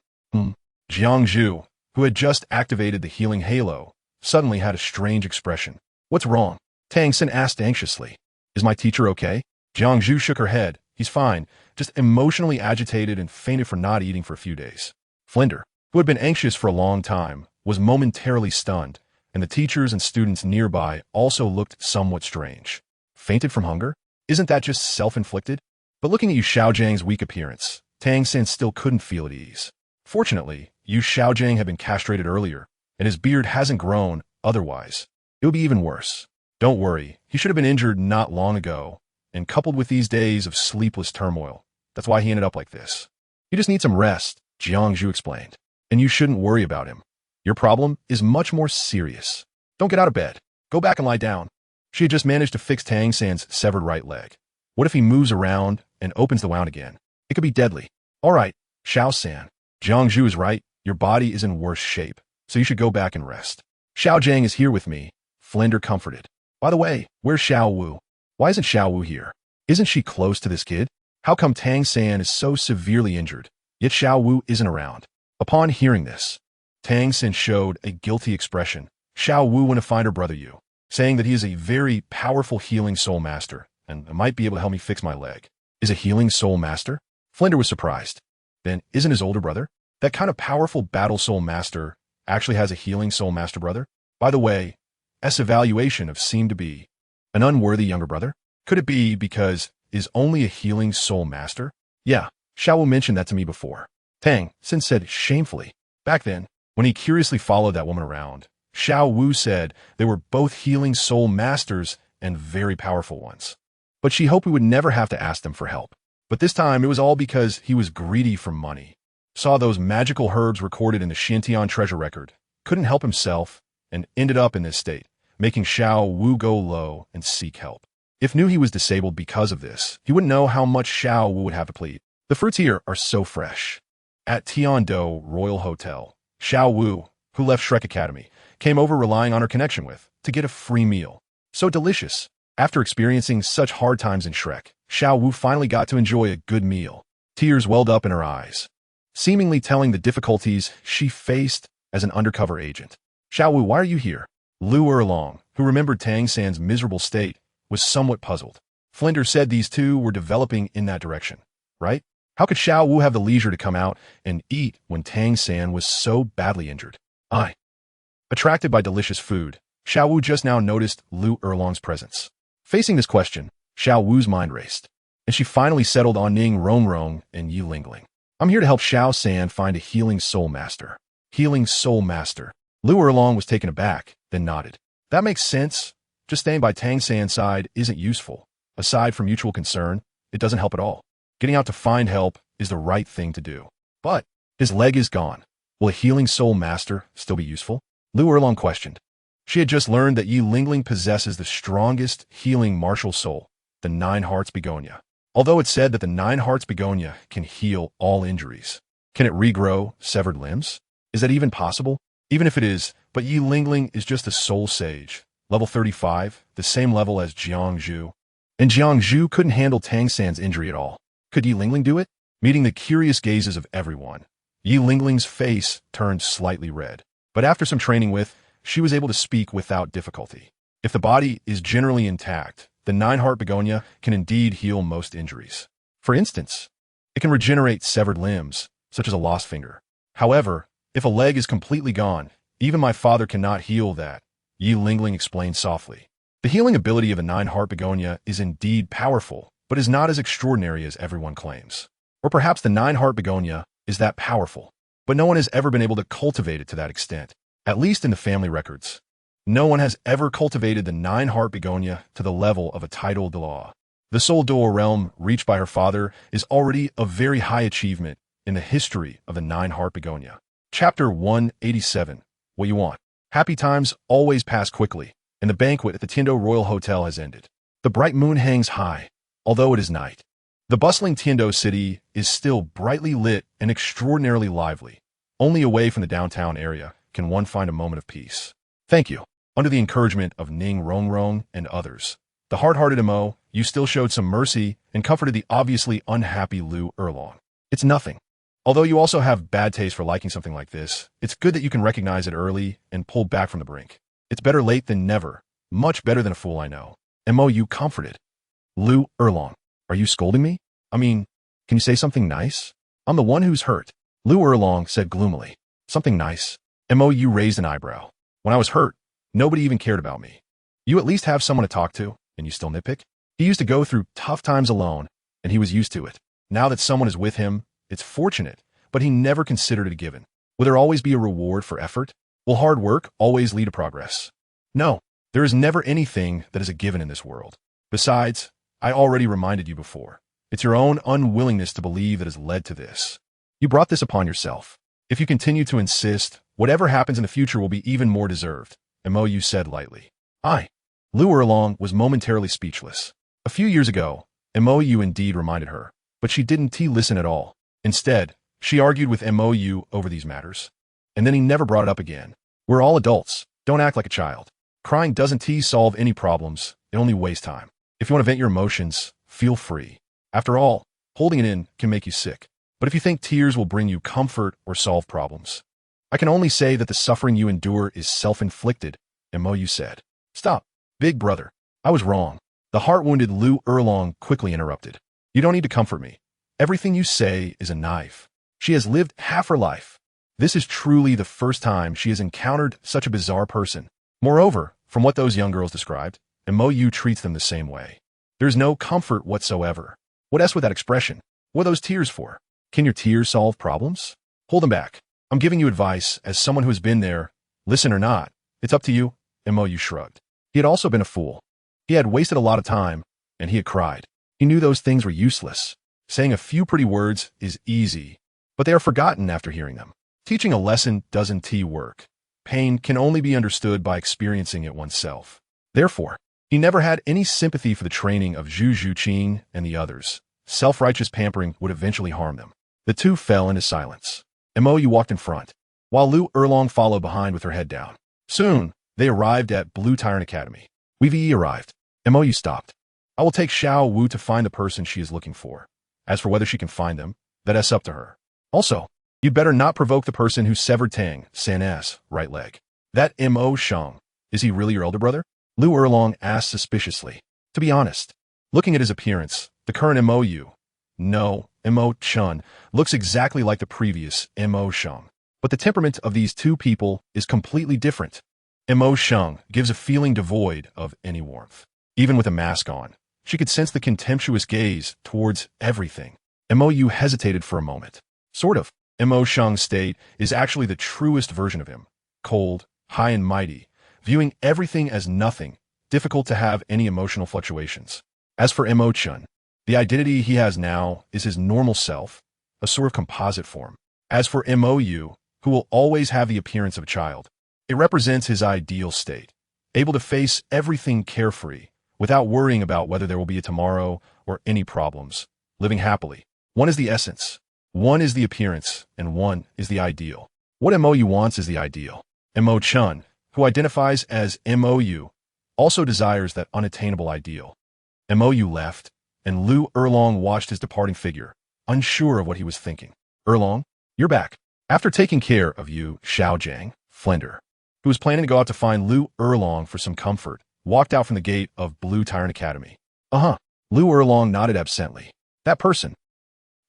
Jiangzhu, who had just activated the healing halo, suddenly had a strange expression. What's wrong? Tang Sin asked anxiously. Is my teacher okay? Jiangzhu shook her head. He's fine, just emotionally agitated and fainted for not eating for a few days. Flinder, who had been anxious for a long time, was momentarily stunned, and the teachers and students nearby also looked somewhat strange. Fainted from hunger? Isn't that just self-inflicted? But looking at Yu Xiaojing's weak appearance, Tang Sin still couldn't feel at ease. Fortunately, Yu Xiaojing had been castrated earlier, and his beard hasn't grown otherwise. It would be even worse. Don't worry, he should have been injured not long ago, and coupled with these days of sleepless turmoil, that's why he ended up like this. You just need some rest, Jiangzhu explained, and you shouldn't worry about him. Your problem is much more serious. Don't get out of bed. Go back and lie down. She had just managed to fix Tang San's severed right leg. What if he moves around and opens the wound again? It could be deadly. All right, Xiao San. Jiangzhu is right. Your body is in worse shape, so you should go back and rest. Xiaojing is here with me, Flinder comforted. By the way, where's Xiao Wu? Why isn't Xiao Wu here? Isn't she close to this kid? How come Tang San is so severely injured, yet Xiao Wu isn't around? Upon hearing this, Tang San showed a guilty expression. Xiao Wu went to find her brother Yu, saying that he is a very powerful healing soul master, and it might be able to help me fix my leg. Is a healing soul master? Flinder was surprised. Then, isn't his older brother? That kind of powerful battle soul master actually has a healing soul master brother? By the way, S evaluation of seemed to be an unworthy younger brother? Could it be because is only a healing soul master? Yeah, Xiao Wu mentioned that to me before. Tang Xin said shamefully. Back then, when he curiously followed that woman around, Xiao Wu said they were both healing soul masters and very powerful ones. But she hoped we would never have to ask them for help. But this time it was all because he was greedy for money. Saw those magical herbs recorded in the Xintian treasure record, couldn't help himself, and ended up in this state, making Xiao Wu go low and seek help. If knew he was disabled because of this, he wouldn't know how much Xiao Wu would have to plead. The fruits here are so fresh. At Tiando Royal Hotel, Xiao Wu, who left Shrek Academy, came over relying on her connection with, to get a free meal. So delicious. After experiencing such hard times in Shrek, Xiao Wu finally got to enjoy a good meal. Tears welled up in her eyes, seemingly telling the difficulties she faced as an undercover agent. Xiao Wu, why are you here? Lu Erlong, who remembered Tang San's miserable state, was somewhat puzzled. Flinder said these two were developing in that direction, right? How could Xiao Wu have the leisure to come out and eat when Tang San was so badly injured? Attracted by delicious food, Xiao Wu just now noticed Lu Erlong's presence. Facing this question, Xiao Wu's mind raced, and she finally settled on Ning Rongrong and Yi Lingling. I'm here to help Xiao San find a healing soul master. Healing soul master. Lu Erlong was taken aback, then nodded. That makes sense. Just staying by Tang San's side isn't useful. Aside from mutual concern, it doesn't help at all. Getting out to find help is the right thing to do. But his leg is gone. Will a healing soul master still be useful? Lu Erlong questioned. She had just learned that Yi Lingling possesses the strongest healing martial soul, the Nine Hearts Begonia. Although it's said that the Nine Hearts Begonia can heal all injuries. Can it regrow severed limbs? Is that even possible? Even if it is, but Yi Lingling is just a soul sage. Level 35, the same level as Jiangzhu. And Jiangzhu couldn't handle Tang San's injury at all. Could Yi Lingling do it? Meeting the curious gazes of everyone, Yi Lingling's face turned slightly red. But after some training she was able to speak without difficulty. If the body is generally intact, the Nine-Heart Begonia can indeed heal most injuries. For instance, it can regenerate severed limbs, such as a lost finger. However, if a leg is completely gone, even my father cannot heal that, Yi Lingling explained softly. The healing ability of a Nine-Heart Begonia is indeed powerful, but is not as extraordinary as everyone claims. Or perhaps the Nine-Heart Begonia is that powerful, but no one has ever been able to cultivate it to that extent. At least in the family records, no one has ever cultivated the Nine-Heart Begonia to the level of a title de law. The Soul Duo realm reached by her father is already a very high achievement in the history of the Nine-Heart Begonia. Chapter 187. What you want. Happy times always pass quickly, and the banquet at the Tiando Royal Hotel has ended. The bright moon hangs high, although it is night. The bustling Tiando city is still brightly lit and extraordinarily lively. Only away from the downtown area can one find a moment of peace. Thank you. Under the encouragement of Ning Rongrong and others, the hard-hearted Mo, you still showed some mercy and comforted the obviously unhappy Lu Erlong. It's nothing. Although you also have bad taste for liking something like this, it's good that you can recognize it early and pull back from the brink. It's better late than never. Much better than a fool I know. Mo, you comforted. Lu Erlong, are you scolding me? I mean, can you say something nice? I'm the one who's hurt. Lu Erlong said gloomily. Something nice? Mo, you raised an eyebrow. When I was hurt, nobody even cared about me. You at least have someone to talk to, and you still nitpick? He used to go through tough times alone, and he was used to it. Now that someone is with him, it's fortunate, but he never considered it a given. Will there always be a reward for effort? Will hard work always lead to progress? No, there is never anything that is a given in this world. Besides, I already reminded you before. It's your own unwillingness to believe that has led to this. You brought this upon yourself. If you continue to insist, whatever happens in the future will be even more deserved, Mo said lightly. Lu Erlong was momentarily speechless. A few years ago, Mo indeed reminded her, but she didn't listen at all. Instead, she argued with Mo over these matters. And then he never brought it up again. We're all adults. Don't act like a child. Crying doesn't solve any problems. It only wastes time. If you want to vent your emotions, feel free. After all, holding it in can make you sick. But if you think tears will bring you comfort or solve problems, I can only say that the suffering you endure is self-inflicted, Mo said. Stop. Big brother. I was wrong. The heart-wounded Lu Erlong quickly interrupted. You don't need to comfort me. Everything you say is a knife. She has lived half her life. This is truly the first time she has encountered such a bizarre person. Moreover, from what those young girls described, Mo treats them the same way. There's no comfort whatsoever. What else with that expression? What are those tears for? Can your tears solve problems? Hold them back. I'm giving you advice as someone who has been there. Listen or not, it's up to you. Mo shrugged. He had also been a fool. He had wasted a lot of time, and he had cried. He knew those things were useless. Saying a few pretty words is easy, but they are forgotten after hearing them. Teaching a lesson doesn't work. Pain can only be understood by experiencing it oneself. Therefore, he never had any sympathy for the training of Zhu Zhuqing and the others. Self-righteous pampering would eventually harm them. The two fell into silence. Mo walked in front, while Lu Erlong followed behind with her head down. Soon, they arrived at Blue Tyrant Academy. We've arrived. Mo stopped. I will take Xiao Wu to find the person she is looking for. As for whether she can find them, that's up to her. Also, you'd better not provoke the person who severed Tang San's right leg. That Mo Shang, is he really your elder brother? Lu Erlong asked suspiciously. To be honest, looking at his appearance, the current Mo Chun, looks exactly like the previous Mo Shang. But the temperament of these two people is completely different. Mo Shang gives a feeling devoid of any warmth. Even with a mask on, she could sense the contemptuous gaze towards everything. Mo hesitated for a moment. Sort of. Mo Shang's state is actually the truest version of him. Cold, high and mighty, viewing everything as nothing, difficult to have any emotional fluctuations. As for Mo Chun, the identity he has now is his normal self, a sort of composite form. As for Mo who will always have the appearance of a child, it represents his ideal state, able to face everything carefree, without worrying about whether there will be a tomorrow or any problems, living happily. One is the essence, one is the appearance, and one is the ideal. What Mo wants is the ideal. Mo Chun, who identifies as Mo also desires that unattainable ideal. Mo left, and Lu Erlong watched his departing figure, unsure of what he was thinking. Erlong, you're back. After taking care of you, Xiaojiang, Flender, who was planning to go out to find Lu Erlong for some comfort, walked out from the gate of Blue Tyrant Academy. Lu Erlong nodded absently. That person.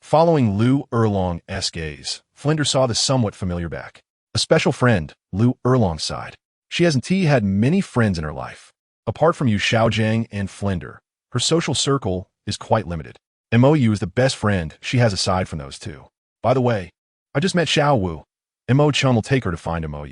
Following Lu Erlong's gaze, Flender saw the somewhat familiar back. A special friend, Lu Erlong sighed. She hasn't had many friends in her life. Apart from you Xiaojiang and Flender, her social circle is quite limited. Mo is the best friend she has aside from those two. By the way, I just met Xiao Wu. Mo Chun will take her to find Mo.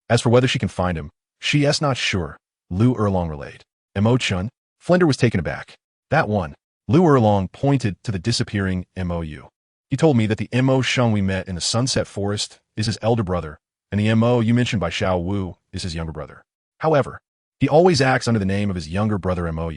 As for whether she can find him, she is not sure, Lu Erlong relayed. Mo Chun? Flender was taken aback. That one. Lu Erlong pointed to the disappearing Mo. He told me that the Mo Shang we met in the Sunset Forest is his elder brother, and the Mo you mentioned by Xiao Wu is his younger brother. However, he always acts under the name of his younger brother Mo.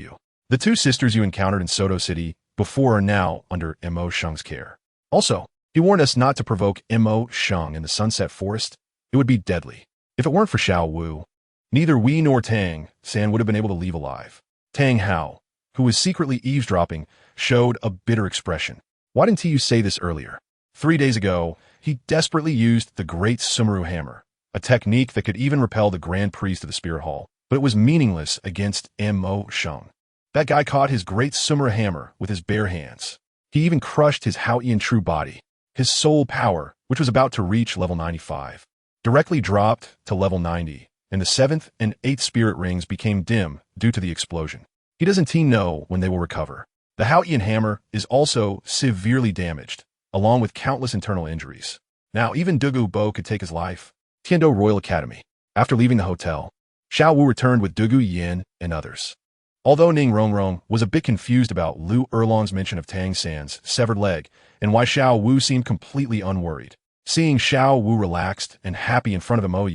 The two sisters you encountered in Soto City before are now under Mo Shang's care. Also, he warned us not to provoke Mo Shang in the Sunset Forest. It would be deadly. If it weren't for Xiao Wu, neither we nor Tang San would have been able to leave alive. Tang Hao, who was secretly eavesdropping, showed a bitter expression. Why didn't you say this earlier? 3 days ago, he desperately used the Great Sumeru Hammer, a technique that could even repel the Grand Priest of the Spirit Hall, but it was meaningless against Mo Shang. That guy caught his Great Sumeru Hammer with his bare hands. He even crushed his Haotian true body. His soul power, which was about to reach level 95, directly dropped to level 90, and the 7th and 8th spirit rings became dim due to the explosion. He doesn't know when they will recover. The Haotian hammer is also severely damaged, along with countless internal injuries. Now, even Dugu Bo could take his life. Tiando Royal Academy. After leaving the hotel, Xiao Wu returned with Dugu Yin and others. Although Ning Rongrong was a bit confused about Lu Erlong's mention of Tang San's severed leg and why Xiao Wu seemed completely unworried, seeing Xiao Wu relaxed and happy in front of Mo,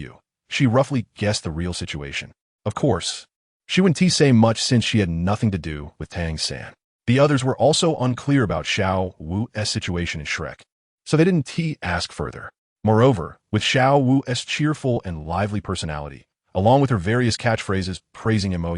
she roughly guessed the real situation. Of course, she wouldn't say much since she had nothing to do with Tang San. The others were also unclear about Xiao Wu's situation in Shrek, so they didn't ask further. Moreover, with Xiao Wu's cheerful and lively personality, along with her various catchphrases praising Mo,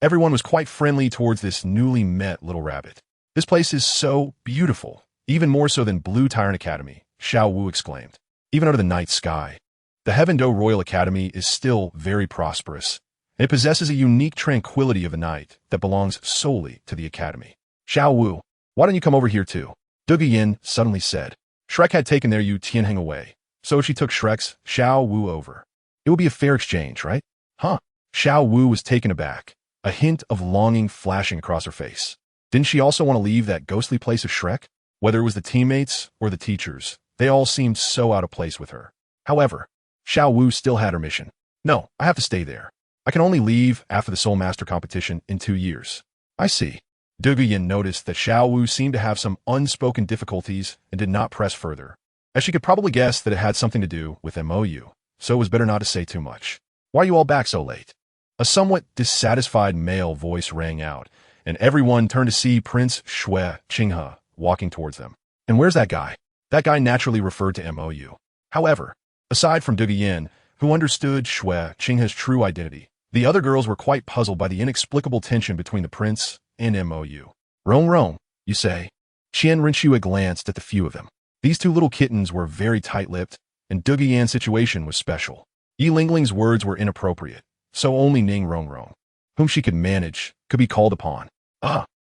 everyone was quite friendly towards this newly met little rabbit. This place is so beautiful, even more so than Blue Tyrant Academy, Xiao Wu exclaimed. Even under the night sky, the Heaven Do Royal Academy is still very prosperous, and it possesses a unique tranquility of the night that belongs solely to the academy. Xiao Wu, why don't you come over here too? Dugu Yin suddenly said. Shrek had taken their Yu Tianheng away, so she took Shrek's Xiao Wu over. It would be a fair exchange, right? Huh? Xiao Wu was taken aback, a hint of longing flashing across her face. Didn't she also want to leave that ghostly place of Shrek? Whether it was the teammates or the teachers, they all seemed so out of place with her. However, Xiao Wu still had her mission. No, I have to stay there. I can only leave after the Soul Master competition in 2 years. I see. Dugu Yin noticed that Xiao Wu seemed to have some unspoken difficulties and did not press further, as she could probably guess that it had something to do with MOU, so it was better not to say too much. Why are you all back so late? A somewhat dissatisfied male voice rang out, and everyone turned to see Prince Shui Qinghe walking towards them. And where's that guy? That guy naturally referred to MOU. However, aside from Dugu Yin, who understood Shui Qinghe's true identity, the other girls were quite puzzled by the inexplicable tension between the prince and MOU. Rong, you say? Qian Rinxue glanced at the few of them. These two little kittens were very tight-lipped, and Dugu Yan's situation was special. Yi Lingling's words were inappropriate, so only Ning Rongrong, whom she could manage, could be called upon.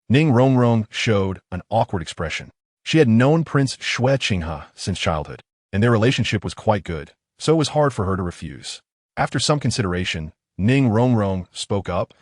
Ning Rongrong showed an awkward expression. She had known Prince Shui Qinghe since childhood, and their relationship was quite good, so it was hard for her to refuse. After some consideration, Ning Rongrong spoke up.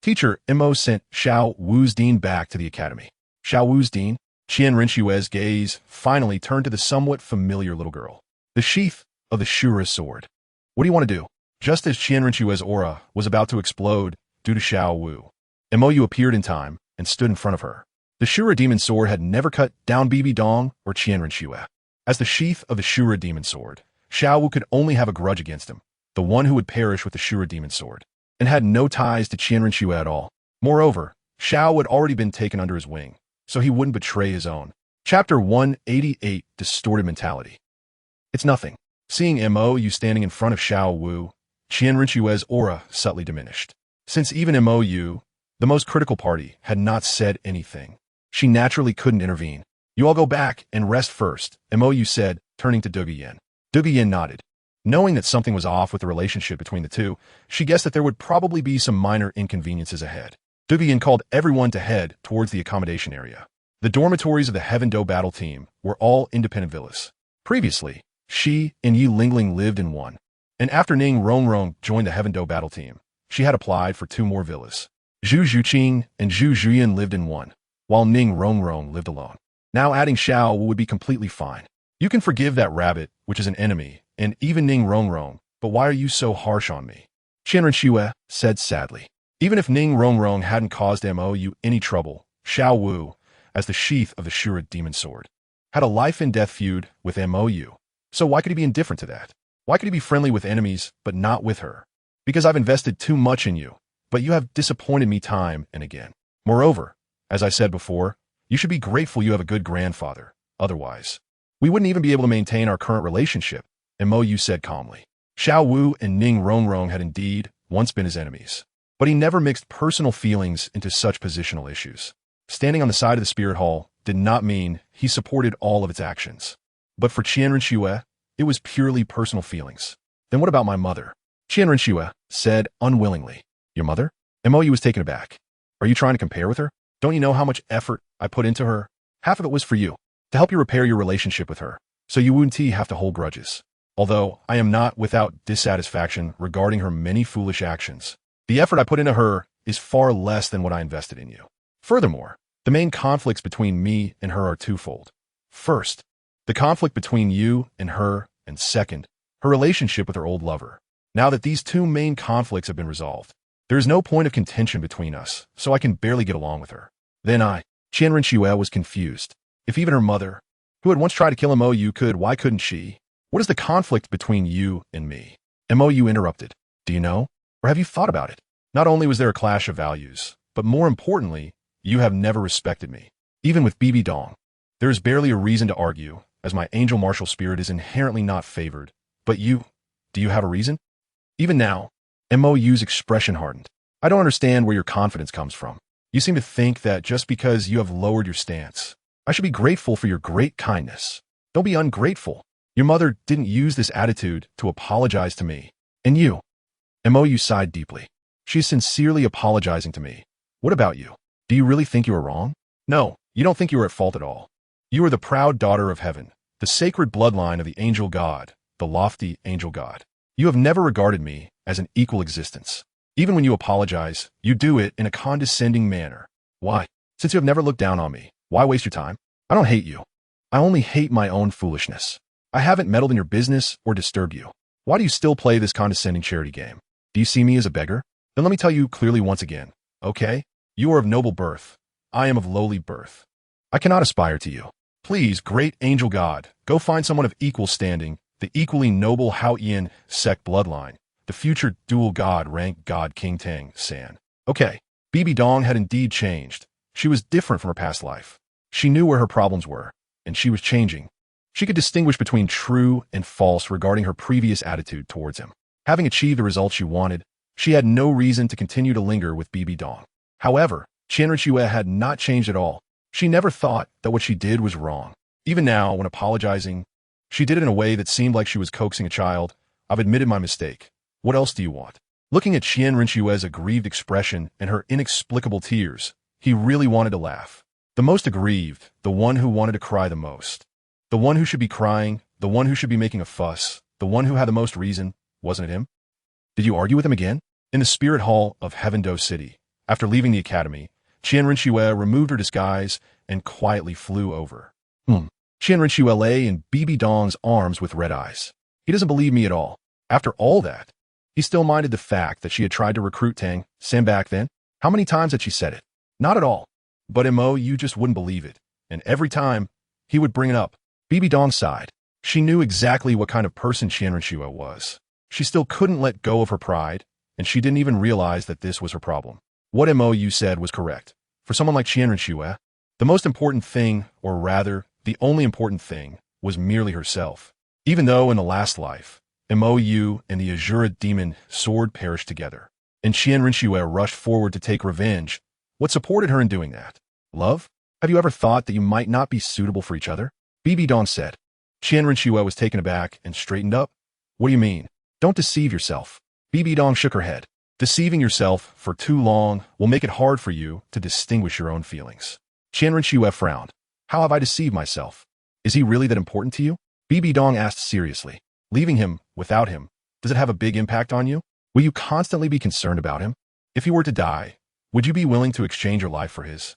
Teacher, Mo sent Xiao Wu's dean back to the academy. Xiao Wu's dean? Qian Rinxue's gaze finally turned to the somewhat familiar little girl. The sheath of the Shura sword. What do you want to do? Just as Qian Rinxue's aura was about to explode due to Xiao Wu, MOU appeared in time and stood in front of her. The Shura demon sword had never cut down Bibi Dong or Qian Rinxue. As the sheath of the Shura demon sword, Xiao Wu could only have a grudge against him, the one who would perish with the Shura demon sword, and had no ties to Qian Rinxue at all. Moreover, Xiao had already been taken under his wing, so he wouldn't betray his own. Chapter 188, Distorted Mentality. It's nothing. Seeing MOU standing in front of Xiao Wu, Qian Rinxue's aura subtly diminished. Since even MOU, the most critical party, had not said anything, she naturally couldn't intervene. You all go back and rest first, MOU said, turning to Dugu Yin. Dugu Yin nodded. Knowing that something was off with the relationship between the two, she guessed that there would probably be some minor inconveniences ahead. Dugu Yin called everyone to head towards the accommodation area. The dormitories of the Heaven Do battle team were all independent villas. Previously, she and Yi Lingling lived in one, and after Ning Rongrong joined the Heaven Do battle team, she had applied for 2 more villas. Zhu Zhuqing and Zhu Zhuyan lived in one, while Ning Rongrong lived alone. Now adding Xiao would be completely fine. You can forgive that rabbit, which is an enemy, and even Ning Rongrong, but why are you so harsh on me? Qian Rinxue said sadly. Even if Ning Rongrong hadn't caused MOU any trouble, Xiao Wu, as the sheath of the Shura demon sword, had a life-and-death feud with MOU. So why could he be indifferent to that? Why could he be friendly with enemies, but not with her? Because I've invested too much in you, but you have disappointed me time and again. Moreover, as I said before, you should be grateful you have a good grandfather. Otherwise, we wouldn't even be able to maintain our current relationship, MOU said calmly. Xiao Wu and Ning Rongrong had indeed once been his enemies, but he never mixed personal feelings into such positional issues. Standing on the side of the spirit hall did not mean he supported all of its actions. But for Qian Rinxue, it was purely personal feelings. Then what about my mother? Qian Rinxue said unwillingly. Your mother? MOU was taken aback. Are you trying to compare with her? Don't you know how much effort I put into her? Half of it was for you, to help you repair your relationship with her, so you wouldn't have to hold grudges. Although I am not without dissatisfaction regarding her many foolish actions, the effort I put into her is far less than what I invested in you. Furthermore, the main conflicts between me and her are twofold. First, the conflict between you and her, and second, her relationship with her old lover. Now that these 2 main conflicts have been resolved, there is no point of contention between us, so I can barely get along with her. Then Qian Rinxue was confused. If even her mother, who had once tried to kill MOU could, why couldn't she? What is the conflict between you and me? MOU interrupted. Do you know? Or have you thought about it? Not only was there a clash of values, but more importantly, you have never respected me. Even with Bibi Dong, there is barely a reason to argue, as my angel martial spirit is inherently not favored. But you, do you have a reason? Even now, MOU's expression hardened. I don't understand where your confidence comes from. You seem to think that just because you have lowered your stance, I should be grateful for your great kindness. Don't be ungrateful. Your mother didn't use this attitude to apologize to me. And you, Mou sighed deeply. She is sincerely apologizing to me. What about you? Do you really think you are wrong? No, you don't think you are at fault at all. You are the proud daughter of heaven, the sacred bloodline of the angel god, the lofty angel god. You have never regarded me as an equal existence. Even when you apologize, you do it in a condescending manner. Why? Since you have never looked down on me, why waste your time? I don't hate you. I only hate my own foolishness. I haven't meddled in your business or disturbed you. Why do you still play this condescending charity game? Do you see me as a beggar? Then let me tell you clearly once again, okay? You are of noble birth. I am of lowly birth. I cannot aspire to you. Please, great angel god, go find someone of equal standing, the equally noble Haoyan sect bloodline, the future dual god rank god King Tang San. Okay, Bibi Dong had indeed changed. She was different from her past life. She knew where her problems were, and she was changing. She could distinguish between true and false regarding her previous attitude towards him. Having achieved the results she wanted, she had no reason to continue to linger with Bibi Dong. However, Qian Rinxue had not changed at all. She never thought that what she did was wrong. Even now, when apologizing, she did it in a way that seemed like she was coaxing a child. I've admitted my mistake. What else do you want? Looking at Qian Rinxue's aggrieved expression and her inexplicable tears, he really wanted to laugh. The most aggrieved, the one who wanted to cry the most. The one who should be crying, the one who should be making a fuss, the one who had the most reason, wasn't it him? Did you argue with him again? In the spirit hall of Heaven-Do City, after leaving the academy, Qian Rinxue removed her disguise and quietly flew over. Qian Rinxue lay in Bibi Dong's arms with red eyes. He doesn't believe me at all. After all that, he still minded the fact that she had tried to recruit Tang San back then. How many times had she said it? Not at all. But Mo, you just wouldn't believe it. And every time, he would bring it up. Bibi Dong sighed. She knew exactly what kind of person Qian Rinxue was. She still couldn't let go of her pride, and she didn't even realize that this was her problem. What Mou said was correct. For someone like Qian Rinxue, the most important thing, or rather, the only important thing, was merely herself. Even though in the last life, Mou and the Azura demon sword perished together, and Qian Rinxue rushed forward to take revenge, what supported her in doing that? Love? Have you ever thought that you might not be suitable for each other? Bibi Dong said. Qian Rinxue was taken aback and straightened up. What do you mean? Don't deceive yourself. Bibi Dong shook her head. Deceiving yourself for too long will make it hard for you to distinguish your own feelings. Qian Rinxue frowned. How have I deceived myself? Is he really that important to you? Bibi Dong asked seriously. Leaving him, without him, does it have a big impact on you? Will you constantly be concerned about him? If he were to die, would you be willing to exchange your life for his?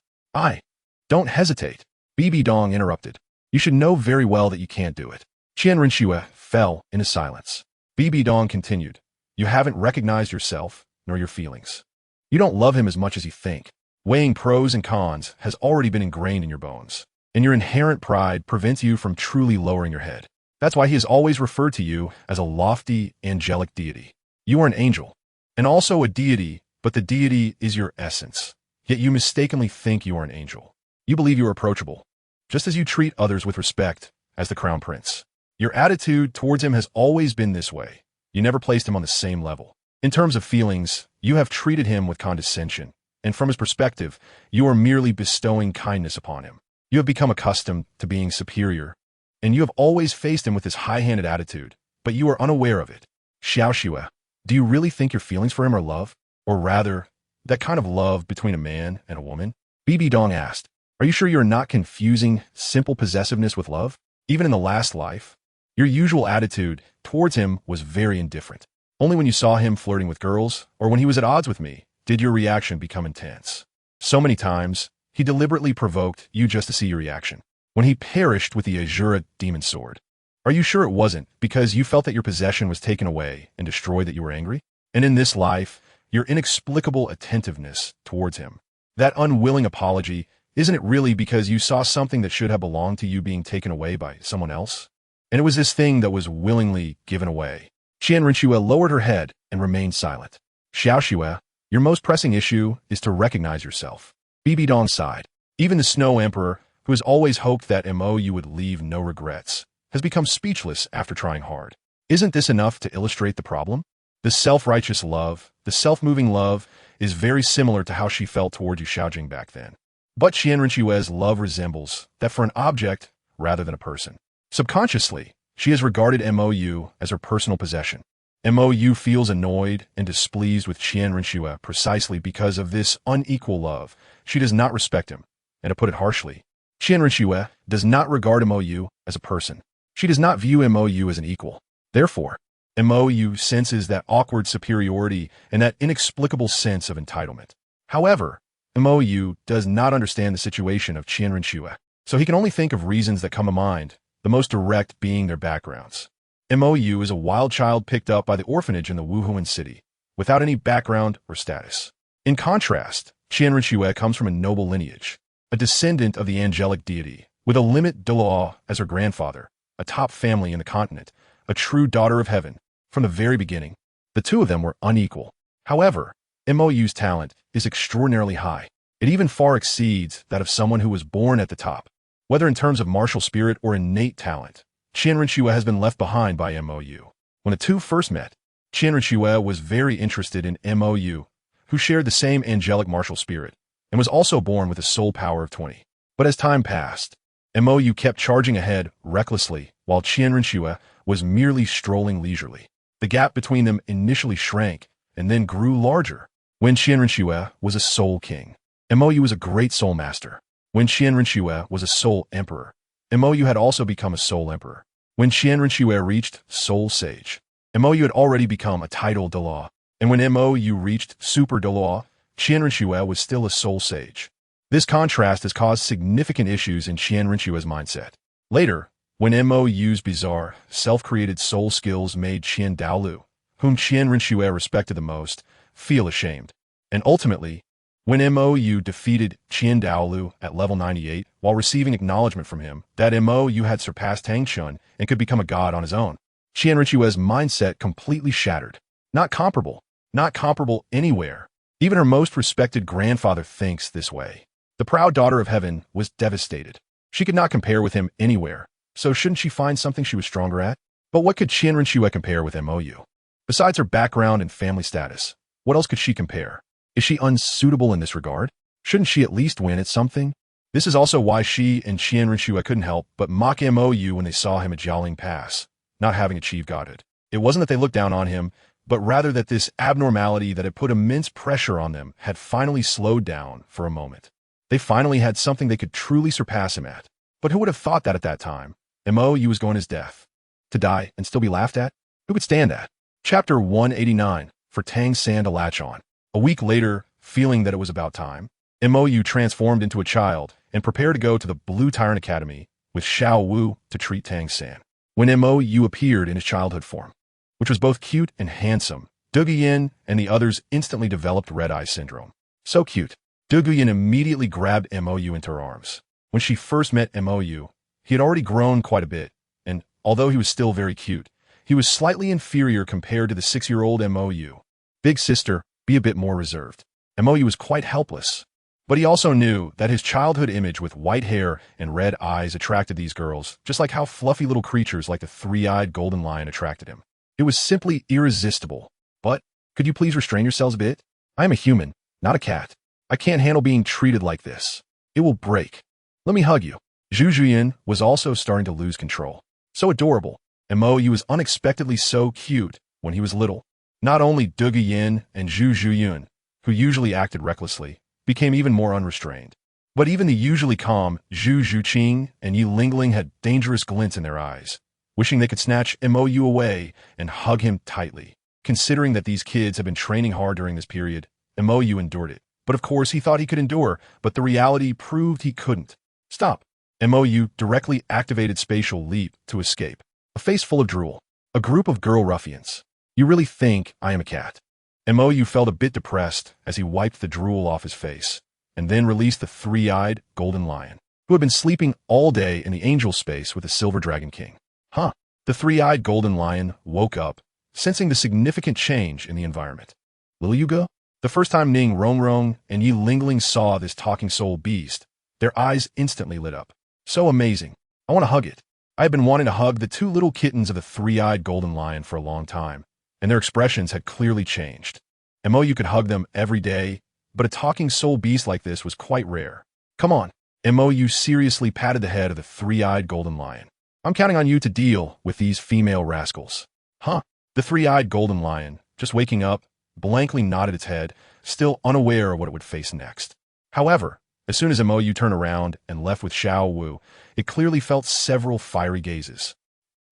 Don't hesitate. Bibi Dong interrupted. You should know very well that you can't do it. Qian Rinxue fell into silence. Bibi Dong continued. You haven't recognized yourself, nor your feelings. You don't love him as much as you think. Weighing pros and cons has already been ingrained in your bones, and your inherent pride prevents you from truly lowering your head. That's why he has always referred to you as a lofty, angelic deity. You are an angel, and also a deity, but the deity is your essence. Yet you mistakenly think you are an angel. You believe you are approachable, just as you treat others with respect as the crown prince. Your attitude towards him has always been this way. You never placed him on the same level. In terms of feelings, you have treated him with condescension, and from his perspective, you are merely bestowing kindness upon him. You have become accustomed to being superior, and you have always faced him with this high-handed attitude, but you are unaware of it. Xiaoxue, do you really think your feelings for him are love? Or rather, that kind of love between a man and a woman? Bibi Dong asked. Are you sure you are not confusing simple possessiveness with love? Even in the last life, your usual attitude towards him was very indifferent. Only when you saw him flirting with girls, or when he was at odds with me, did your reaction become intense. So many times, he deliberately provoked you just to see your reaction. When he perished with the Azura demon sword, are you sure it wasn't because you felt that your possession was taken away and destroyed that you were angry? And in this life, your inexplicable attentiveness towards him, that unwilling apology, isn't it really because you saw something that should have belonged to you being taken away by someone else? And it was this thing that was willingly given away. Qian Rinxue lowered her head and remained silent. Xiaoxue, your most pressing issue is to recognize yourself. Bibi Dong sighed. Even the Snow Emperor, who has always hoped that Mou would leave no regrets, has become speechless after trying hard. Isn't this enough to illustrate the problem? The self-righteous love, the self-moving love, is very similar to how she felt toward you Xiaojing back then. But Qian Rinxue's love resembles that for an object rather than a person. Subconsciously, she has regarded Mou as her personal possession. Mou feels annoyed and displeased with Qian Renxue precisely because of this unequal love. She does not respect him, and to put it harshly, Qian Renxue does not regard Mou as a person. She does not view Mou as an equal. Therefore, Mou senses that awkward superiority and that inexplicable sense of entitlement. However, Mou does not understand the situation of Qian Renxue, so he can only think of reasons that come to mind, the most direct being their backgrounds. Mou is a wild child picked up by the orphanage in the Wuhuan city, without any background or status. In contrast, Qian Renxue comes from a noble lineage, a descendant of the angelic deity, with a limit Dalu as her grandfather, a top family in the continent, a true daughter of heaven. From the very beginning, the two of them were unequal. However, Mou's talent is extraordinarily high. It even far exceeds that of someone who was born at the top. Whether in terms of martial spirit or innate talent, Qian Renxue has been left behind by Mou. When the two first met, Qian Renxue was very interested in Mou, who shared the same angelic martial spirit, and was also born with a soul power of 20. But as time passed, Mou kept charging ahead recklessly, while Qian Renxue was merely strolling leisurely. The gap between them initially shrank, and then grew larger. When Qian Renxue was a soul king, Mou was a great soul master. When Qian Renxue was a soul emperor, Mou had also become a soul emperor. When Qian Renxue reached soul sage, Mou had already become a title Dalu. And when Mou reached super Dalu, Qian Renxue was still a soul sage. This contrast has caused significant issues in Qian Renxue's mindset. Later, when Mou's bizarre, self-created soul skills made Qian Dalu, whom Qian Renxue respected the most, feel ashamed. And ultimately, when Mou defeated Qian Dalu at level 98 while receiving acknowledgement from him that Mou had surpassed Tang Chun and could become a god on his own, Qian Renxue's mindset completely shattered. Not comparable anywhere. Even her most respected grandfather thinks this way. The proud daughter of heaven was devastated. She could not compare with him anywhere, so shouldn't she find something she was stronger at? But what could Qian Renxue compare with Mou? Besides her background and family status, what else could she compare? Is she unsuitable in this regard? Shouldn't she at least win at something? This is also why she and Qian Renxue couldn't help but mock Mou when they saw him at Jialing Pass, not having achieved godhood. It wasn't that they looked down on him, but rather that this abnormality that had put immense pressure on them had finally slowed down for a moment. They finally had something they could truly surpass him at. But who would have thought that at that time? Mou was going his death. To die and still be laughed at? Who could stand that? Chapter 189, for Tang San to latch on. A week later, feeling that it was about time, Mou transformed into a child and prepared to go to the Blue Tyrant Academy with Xiao Wu to treat Tang San. When Mou appeared in his childhood form, which was both cute and handsome, Du Guiyin and the others instantly developed red-eye syndrome. So cute. Du Guiyin immediately grabbed Mou into her arms. When she first met Mou, he had already grown quite a bit, and although he was still very cute, he was slightly inferior compared to the 6-year-old Mou. Big sister, be a bit more reserved. Mou was quite helpless. But he also knew that his childhood image with white hair and red eyes attracted these girls, just like how fluffy little creatures like the three-eyed golden lion attracted him. It was simply irresistible. But, could you please restrain yourselves a bit? I am a human, not a cat. I can't handle being treated like this. It will break. Let me hug you. Zhu Juyin was also starting to lose control. So adorable. Mou was unexpectedly so cute when he was little. Not only Du Guiyin and Zhu Juyin, who usually acted recklessly, became even more unrestrained. But even the usually calm Zhu Zhuqing and Yi Lingling had dangerous glints in their eyes, wishing they could snatch Mou away and hug him tightly. Considering that these kids had been training hard during this period, Mou endured it. But of course he thought he could endure, but the reality proved he couldn't. Stop. Mou directly activated spatial leap to escape. A face full of drool. A group of girl ruffians. You really think I am a cat? Mou felt a bit depressed as he wiped the drool off his face, and then released the three-eyed golden lion, who had been sleeping all day in the angel space with the Silver Dragon King. Huh. The three-eyed golden lion woke up, sensing the significant change in the environment. Will you go? The first time Ning Rongrong and Yi Lingling saw this talking soul beast, their eyes instantly lit up. So amazing. I want to hug it. I had been wanting to hug the two little kittens of the three-eyed golden lion for a long time, and their expressions had clearly changed. Mou could hug them every day, but a talking soul beast like this was quite rare. Come on. Mou seriously patted the head of the three-eyed golden lion. I'm counting on you to deal with these female rascals. Huh? The three-eyed golden lion, just waking up, blankly nodded its head, still unaware of what it would face next. However, as soon as Mo turned around and left with Xiao Wu, it clearly felt several fiery gazes.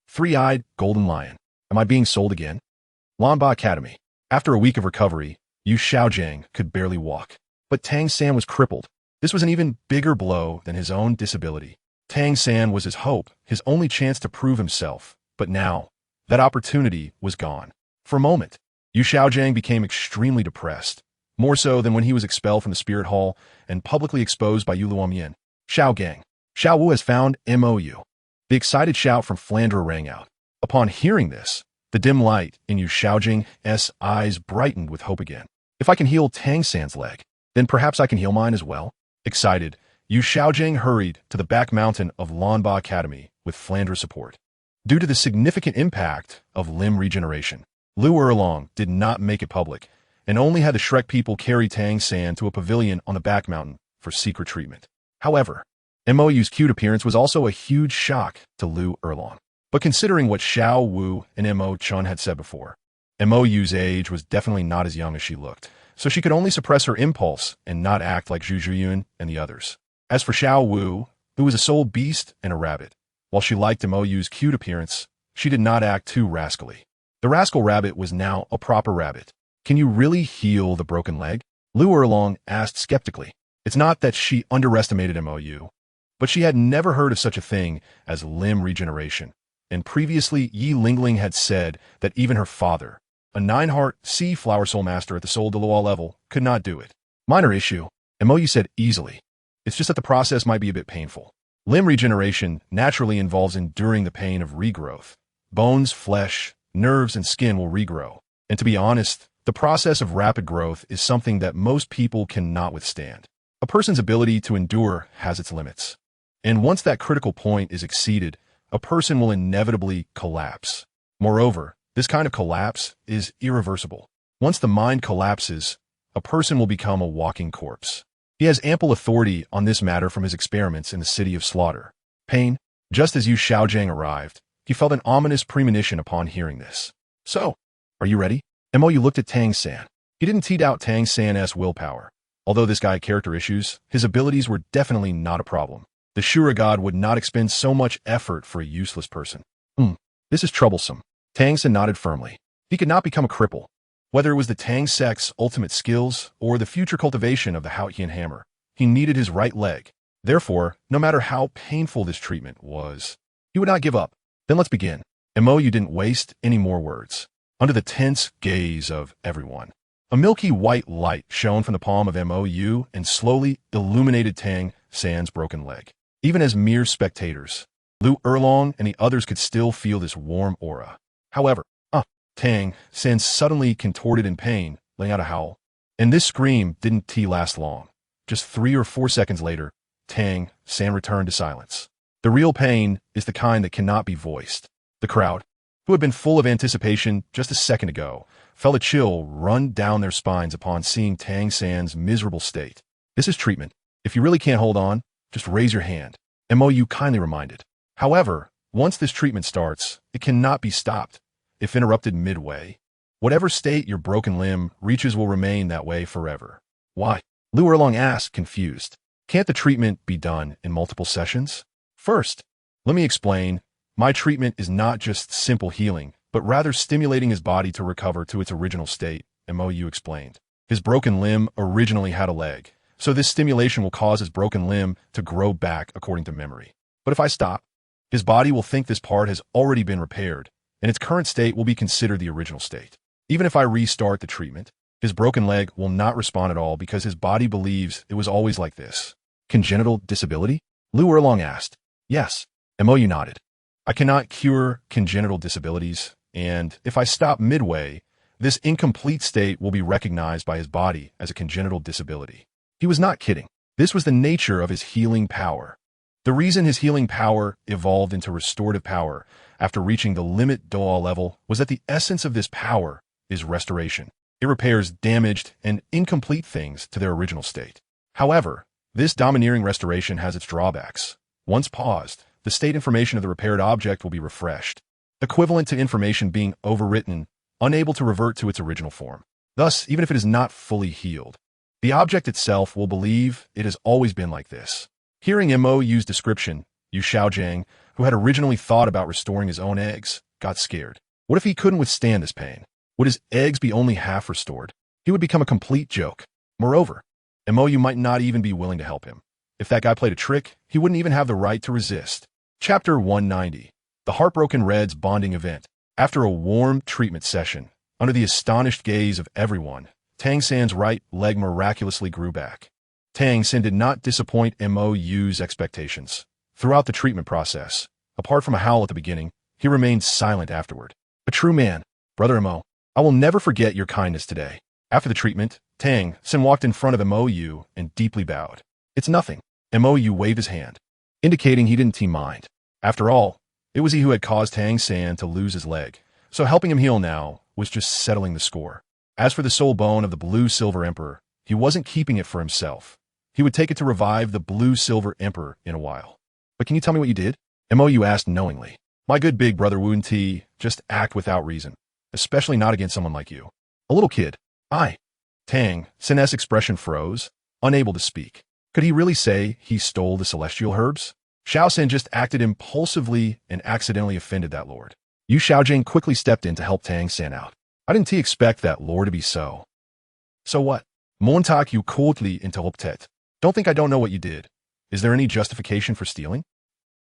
Three-eyed golden lion. Am I being sold again? Lanba Academy. After a week of recovery, Yu Xiaojiang could barely walk. But Tang San was crippled. This was an even bigger blow than his own disability. Tang San was his hope, his only chance to prove himself. But now, that opportunity was gone. For a moment, Yu Xiaojiang became extremely depressed, more so than when he was expelled from the Spirit Hall and publicly exposed by Yu Luomian. Xiao Gang. Xiao Wu has found MOU. The excited shout from Flandre rang out. Upon hearing this, the dim light in Yu Xiaojiang's eyes brightened with hope again. If I can heal Tang San's leg, then perhaps I can heal mine as well. Excited, Yu Xiaojiang hurried to the back mountain of Lanba Academy with Flandre's support. Due to the significant impact of limb regeneration, Lu Erlong did not make it public and only had the Shrek people carry Tang San to a pavilion on the back mountain for secret treatment. However, Mou's cute appearance was also a huge shock to Lu Erlong. But considering what Xiao Wu and Mo Chun had said before, Mou's age was definitely not as young as she looked, so she could only suppress her impulse and not act like Zhu Zhiyun and the others. As for Xiao Wu, who was a soul beast and a rabbit, while she liked Mou's cute appearance, she did not act too rascally. The rascal rabbit was now a proper rabbit. Can you really heal the broken leg? Lu Erlong asked skeptically. It's not that she underestimated Mou, but she had never heard of such a thing as limb regeneration. And previously, Yi Lingling had said that even her father, a 9-heart sea flower soul master at the Soul Douluo level, could not do it. Minor issue, Mou said easily. It's just that the process might be a bit painful. Limb regeneration naturally involves enduring the pain of regrowth. Bones, flesh, nerves, and skin will regrow. And to be honest, the process of rapid growth is something that most people cannot withstand. A person's ability to endure has its limits. And once that critical point is exceeded, a person will inevitably collapse. Moreover, this kind of collapse is irreversible. Once the mind collapses, a person will become a walking corpse. He has ample authority on this matter from his experiments in the city of slaughter. Pain. Just as Yu Xiaojiang arrived, he felt an ominous premonition upon hearing this. So, are you ready? Mou looked at Tang San. He didn't teed out Tang San's willpower. Although this guy had character issues, his abilities were definitely not a problem. The Shura god would not expend so much effort for a useless person. This is troublesome. Tang San nodded firmly. He could not become a cripple. Whether it was the Tang sect's ultimate skills or the future cultivation of the Haotian hammer, he needed his right leg. Therefore, no matter how painful this treatment was, he would not give up. Then let's begin. Mou didn't waste any more words. Under the tense gaze of everyone, a milky white light shone from the palm of Mou and slowly illuminated Tang San's broken leg. Even as mere spectators, Lu Erlong and the others could still feel this warm aura. However, Tang San suddenly contorted in pain, letting out a howl. And this scream didn't last long. Just 3 or 4 seconds later, Tang San returned to silence. The real pain is the kind that cannot be voiced. The crowd, who had been full of anticipation just a second ago, felt a chill run down their spines upon seeing Tang San's miserable state. This is treatment. If you really can't hold on, just raise your hand. Mou kindly reminded. However, once this treatment starts, it cannot be stopped. If interrupted midway, whatever state your broken limb reaches will remain that way forever. Why? Lu Erlong asked, confused. Can't the treatment be done in multiple sessions? First, let me explain. My treatment is not just simple healing, but rather stimulating his body to recover to its original state, Mou explained. His broken limb originally had a leg, so this stimulation will cause his broken limb to grow back according to memory. But if I stop, his body will think this part has already been repaired, and its current state will be considered the original state. Even if I restart the treatment, his broken leg will not respond at all because his body believes it was always like this. Congenital disability? Lu Erlong asked. Yes. Mou nodded. I cannot cure congenital disabilities, and if I stop midway, this incomplete state will be recognized by his body as a congenital disability. He was not kidding. This was the nature of his healing power. The reason his healing power evolved into restorative power after reaching the limit Douluo level was that the essence of this power is restoration. It repairs damaged and incomplete things to their original state. However, this domineering restoration has its drawbacks. Once paused, the state information of the repaired object will be refreshed. equivalent to information being overwritten, unable to revert to its original form. Thus, even if it is not fully healed, the object itself will believe it has always been like this. Hearing MOU's description, Yu Xiaojiang, who had originally thought about restoring his own eggs, got scared. What if he couldn't withstand this pain? Would his eggs be only half restored? He would become a complete joke. Moreover, MOU might not even be willing to help him. If that guy played a trick, he wouldn't even have the right to resist. Chapter 190. The Heartbroken Red's Bonding Event. After a warm treatment session, under the astonished gaze of everyone, Tang San's right leg miraculously grew back. Tang San did not disappoint MOU's expectations. Throughout the treatment process, apart from a howl at the beginning, he remained silent afterward. A true man, Brother MO, I will never forget your kindness today. After the treatment, Tang San walked in front of MOU and deeply bowed. It's nothing. MOU waved his hand, indicating he didn't mind. After all, it was he who had caused Tang San to lose his leg, so helping him heal now was just settling the score. As for the soul bone of the Blue-Silver Emperor, he wasn't keeping it for himself. He would take it to revive the Blue-Silver Emperor in a while. But can you tell me what you did? MOU asked knowingly. My good big brother Wu Ti, just act without reason, especially not against someone like you. A little kid. Tang San's expression froze, unable to speak. Could he really say he stole the celestial herbs? Xiao San just acted impulsively and accidentally offended that lord. Yu Xiaojing quickly stepped in to help Tang San out. I didn't expect that lord to be so. So what? Montak you coldly interrupted. Don't think I don't know what you did. Is there any justification for stealing?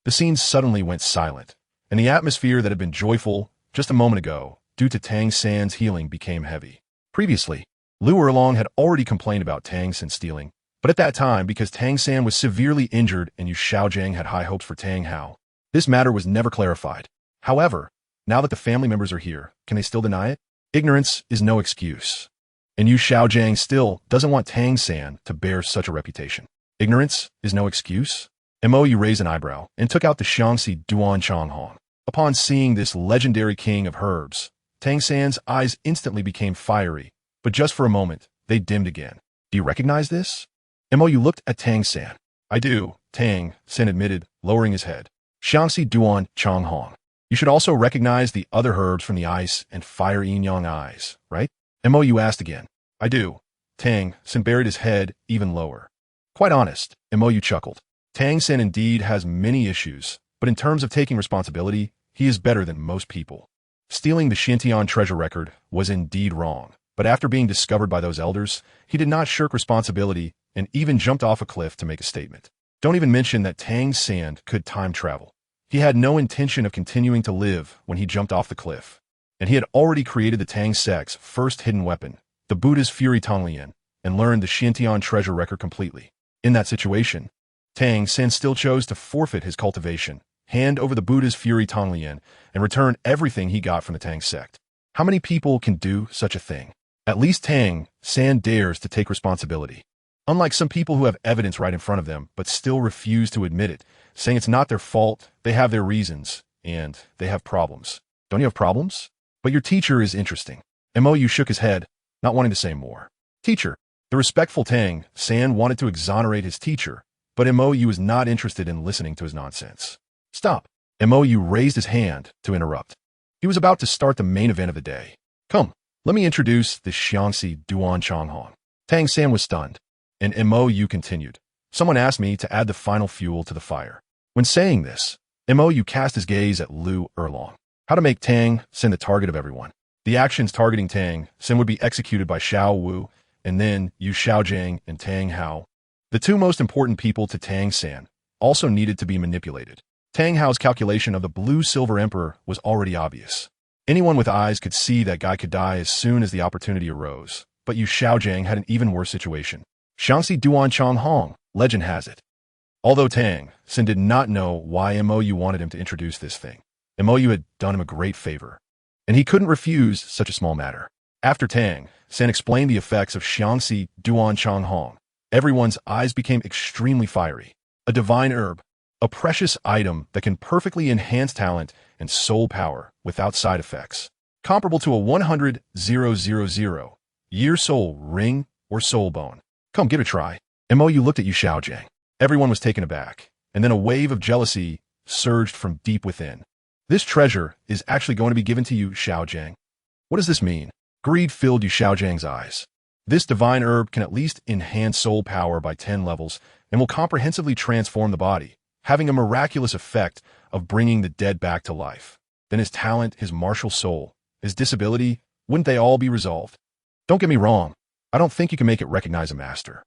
The scene suddenly went silent, and the atmosphere that had been joyful just a moment ago, due to Tang San's healing, became heavy. Previously, Lu Erlong had already complained about Tang San stealing, but at that time, because Tang San was severely injured and Yu Xiaojiang had high hopes for Tang Hao, this matter was never clarified. However, now that the family members are here, can they still deny it? Ignorance is no excuse. And Yu Xiaojiang still doesn't want Tang San to bear such a reputation. Ignorance is no excuse? MOU raised an eyebrow and took out the Xiangxi Duan Changhong. Upon seeing this legendary king of herbs, Tang San's eyes instantly became fiery, but just for a moment, they dimmed again. Do you recognize this? MOU looked at Tang San. I do, Tang San admitted, lowering his head. Xiangxi Duan Changhong. You should also recognize the other herbs from the ice and fire yin-yang eyes, right? MOU asked again. I do. Tang San buried his head even lower. Quite honest, MOU chuckled. Tang San indeed has many issues, but in terms of taking responsibility, he is better than most people. Stealing the Xintian treasure record was indeed wrong, but after being discovered by those elders, he did not shirk responsibility and even jumped off a cliff to make a statement. Don't even mention that Tang San could time travel. He had no intention of continuing to live when he jumped off the cliff, and he had already created the Tang sect's first hidden weapon, the Buddha's Fury Tonglian, and learned the Xintian treasure record completely. In that situation, Tang San still chose to forfeit his cultivation, hand over the Buddha's Fury Tonglian, and return everything he got from the Tang sect. How many people can do such a thing? At least Tang San dares to take responsibility. Unlike some people who have evidence right in front of them, but still refuse to admit it, saying it's not their fault, they have their reasons, and they have problems. Don't you have problems? But your teacher is interesting. MOU shook his head, not wanting to say more. Teacher. The respectful Tang San wanted to exonerate his teacher, but MOU was not interested in listening to his nonsense. Stop. MOU raised his hand to interrupt. He was about to start the main event of the day. Come, let me introduce the Xiangxi Duan Changhong. Tang San was stunned, and MOU continued. Someone asked me to add the final fuel to the fire. When saying this, MOU cast his gaze at Lu Erlong. How to make Tang San the target of everyone. The actions targeting Tang San would be executed by Xiao Wu, and then Yu Xiaojiang and Tang Hao. The two most important people to Tang San also needed to be manipulated. Tang Hao's calculation of the Blue-Silver Emperor was already obvious. Anyone with eyes could see that guy could die as soon as the opportunity arose, but Yu Xiaojiang had an even worse situation. Xiangxi Duan Changhong, legend has it. Although Tang San did not know why MOU wanted him to introduce this thing, MOU had done him a great favor, and he couldn't refuse such a small matter. After Tang San explained the effects of Xiangxi Duan Changhong, everyone's eyes became extremely fiery. A divine herb, a precious item that can perfectly enhance talent and soul power without side effects, comparable to a 100,000-year soul ring or soul bone. Come, give it a try. MOU looked at Yu Xiaojiang. Everyone was taken aback, and then a wave of jealousy surged from deep within. This treasure is actually going to be given to you, Xiaojiang. What does this mean? Greed filled Yu Xiaojiang's eyes. This divine herb can at least enhance soul power by 10 levels and will comprehensively transform the body, having a miraculous effect of bringing the dead back to life. Then his talent, his martial soul, his disability, wouldn't they all be resolved? Don't get me wrong. I don't think you can make it recognize a master.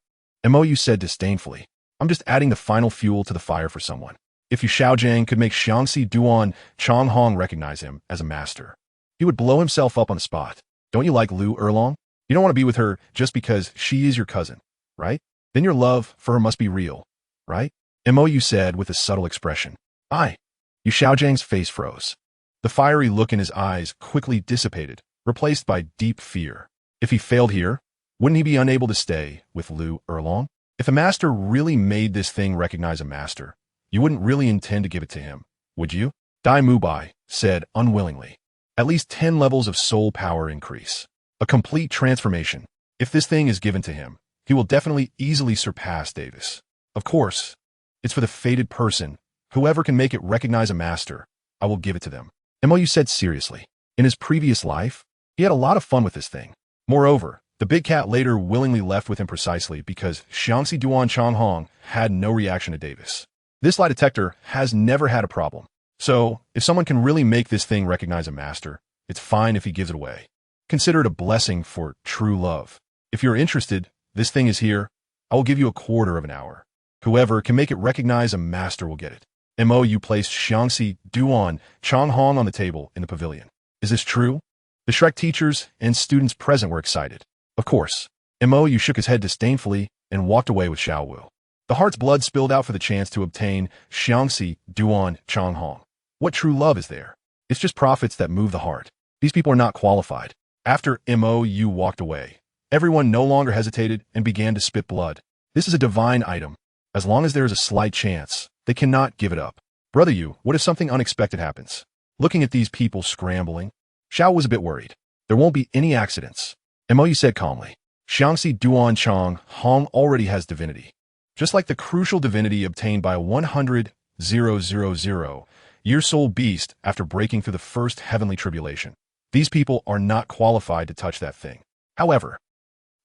Mou said disdainfully. I'm just adding the final fuel to the fire for someone. If Yu Xiaojiang could make Xiangxi Duan Changhong recognize him as a master, he would blow himself up on the spot. Don't you like Lu Erlong? You don't want to be with her just because she is your cousin, right? Then your love for her must be real, right? Mou said with a subtle expression. Aye. Yu Xiaojiang's face froze. The fiery look in his eyes quickly dissipated, replaced by deep fear. If he failed here, wouldn't he be unable to stay with Lu Erlong? If a master really made this thing recognize a master, you wouldn't really intend to give it to him, would you? Dai Mubai said unwillingly. At least 10 levels of soul power increase. A complete transformation. If this thing is given to him, he will definitely easily surpass Davis. Of course, it's for the fated person. Whoever can make it recognize a master, I will give it to them. Mou said seriously. In his previous life, he had a lot of fun with this thing. Moreover, the big cat later willingly left with him precisely because Xiangxi Duan Changhong had no reaction to Davis. This lie detector has never had a problem. So, if someone can really make this thing recognize a master, it's fine if he gives it away. Consider it a blessing for true love. If you're interested, this thing is here. I will give you a quarter of an hour. Whoever can make it recognize a master will get it. Mou placed Xiangxi Duan Changhong on the table in the pavilion. Is this true? The Shrek teachers and students present were excited. Of course. Mou shook his head disdainfully and walked away with Xiao Wu. The heart's blood spilled out for the chance to obtain Xiangxi Duan Changhong. What true love is there? It's just profits that move the heart. These people are not qualified. After Mou walked away, everyone no longer hesitated and began to spit blood. This is a divine item. As long as there is a slight chance, they cannot give it up. Brother Yu, what if something unexpected happens? Looking at these people scrambling, Xiao was a bit worried. There won't be any accidents. Mou said calmly. Xiangxi Duan Chang Hong already has divinity. Just like the crucial divinity obtained by a 100,000-year-soul beast after breaking through the first heavenly tribulation. These people are not qualified to touch that thing. However,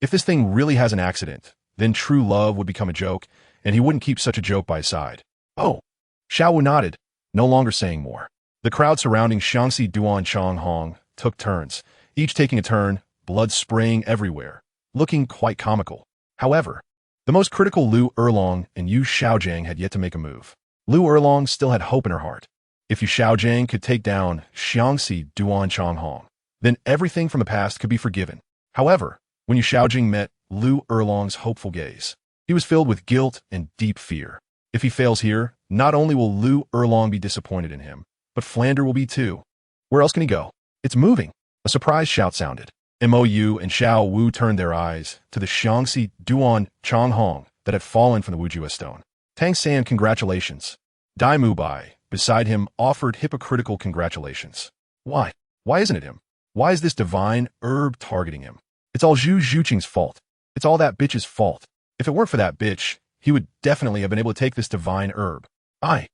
if this thing really has an accident, then true love would become a joke, and he wouldn't keep such a joke by his side. Oh! Xiao Wu nodded, no longer saying more. The crowd surrounding Xiangxi Duan Chang Hong took turns, each taking a turn, blood spraying everywhere, looking quite comical. However, the most critical Lu Erlong and Yu Xiaojiang had yet to make a move. Lu Erlong still had hope in her heart. If Yu Xiaojiang could take down Xiangxi Duan Changhong, then everything from the past could be forgiven. However, when Yu Xiaojiang met Lu Erlong's hopeful gaze, he was filled with guilt and deep fear. If he fails here, not only will Lu Erlong be disappointed in him, but Flander will be too. Where else can he go? It's moving. A surprise shout sounded. Mou and Xiao Wu turned their eyes to the Xiangxi Duan Changhong that had fallen from the Wujua stone. Tang San, congratulations. Dai Mubai, beside him, offered hypocritical congratulations. Why? Why isn't it him? Why is this divine herb targeting him? It's all Zhu Zhuqing's fault. It's all that bitch's fault. If it weren't for that bitch, he would definitely have been able to take this divine herb. Aye.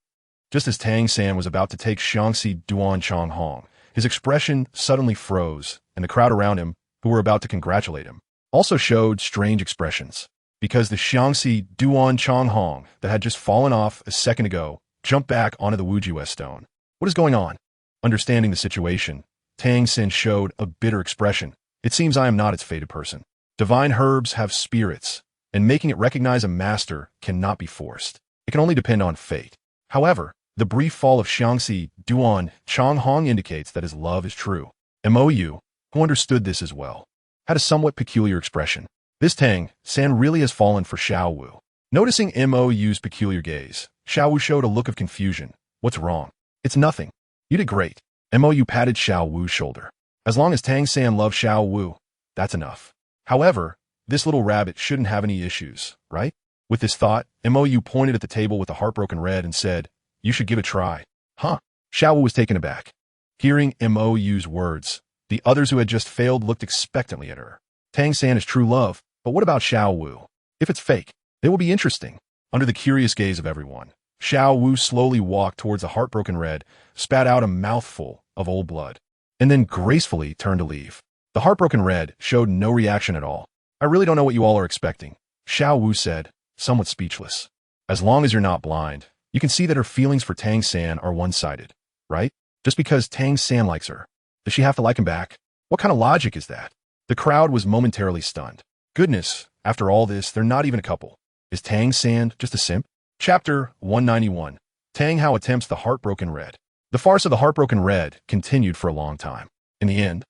Just as Tang San was about to take Xiangxi Duan Changhong, his expression suddenly froze, and the crowd around him, who were about to congratulate him, also showed strange expressions. Because the Xiangxi Duan Changhong that had just fallen off a second ago jumped back onto the Wujua stone. What is going on? Understanding the situation, Tang San showed a bitter expression. It seems I am not its fated person. Divine herbs have spirits, and making it recognize a master cannot be forced. It can only depend on fate. However, the brief fall of Xiangxi Duan Changhong indicates that his love is true. Mou, who understood this as well, had a somewhat peculiar expression. This Tang San really has fallen for Xiao Wu. Noticing Mou's peculiar gaze, Xiao Wu showed a look of confusion. What's wrong? It's nothing. You did great. Mou patted Xiao Wu's shoulder. As long as Tang San loves Xiao Wu, that's enough. However, this little rabbit shouldn't have any issues, right? With this thought, Mou pointed at the table with a heartbroken red and said, "You should give it a try." Huh? Xiao Wu was taken aback. Hearing Mou's words, the others who had just failed looked expectantly at her. Tang San is true love, but what about Xiao Wu? If it's fake, it will be interesting. Under the curious gaze of everyone, Xiao Wu slowly walked towards the heartbroken red, spat out a mouthful of old blood, and then gracefully turned to leave. The heartbroken red showed no reaction at all. I really don't know what you all are expecting, Xiao Wu said, somewhat speechless. As long as you're not blind, you can see that her feelings for Tang San are one-sided, right? Just because Tang San likes her, does she have to like him back? What kind of logic is that? The crowd was momentarily stunned. Goodness, after all this, they're not even a couple. Is Tang San just a simp? Chapter 191. Tang Hao attempts the heartbroken red. The farce of the heartbroken red continued for a long time. In the end,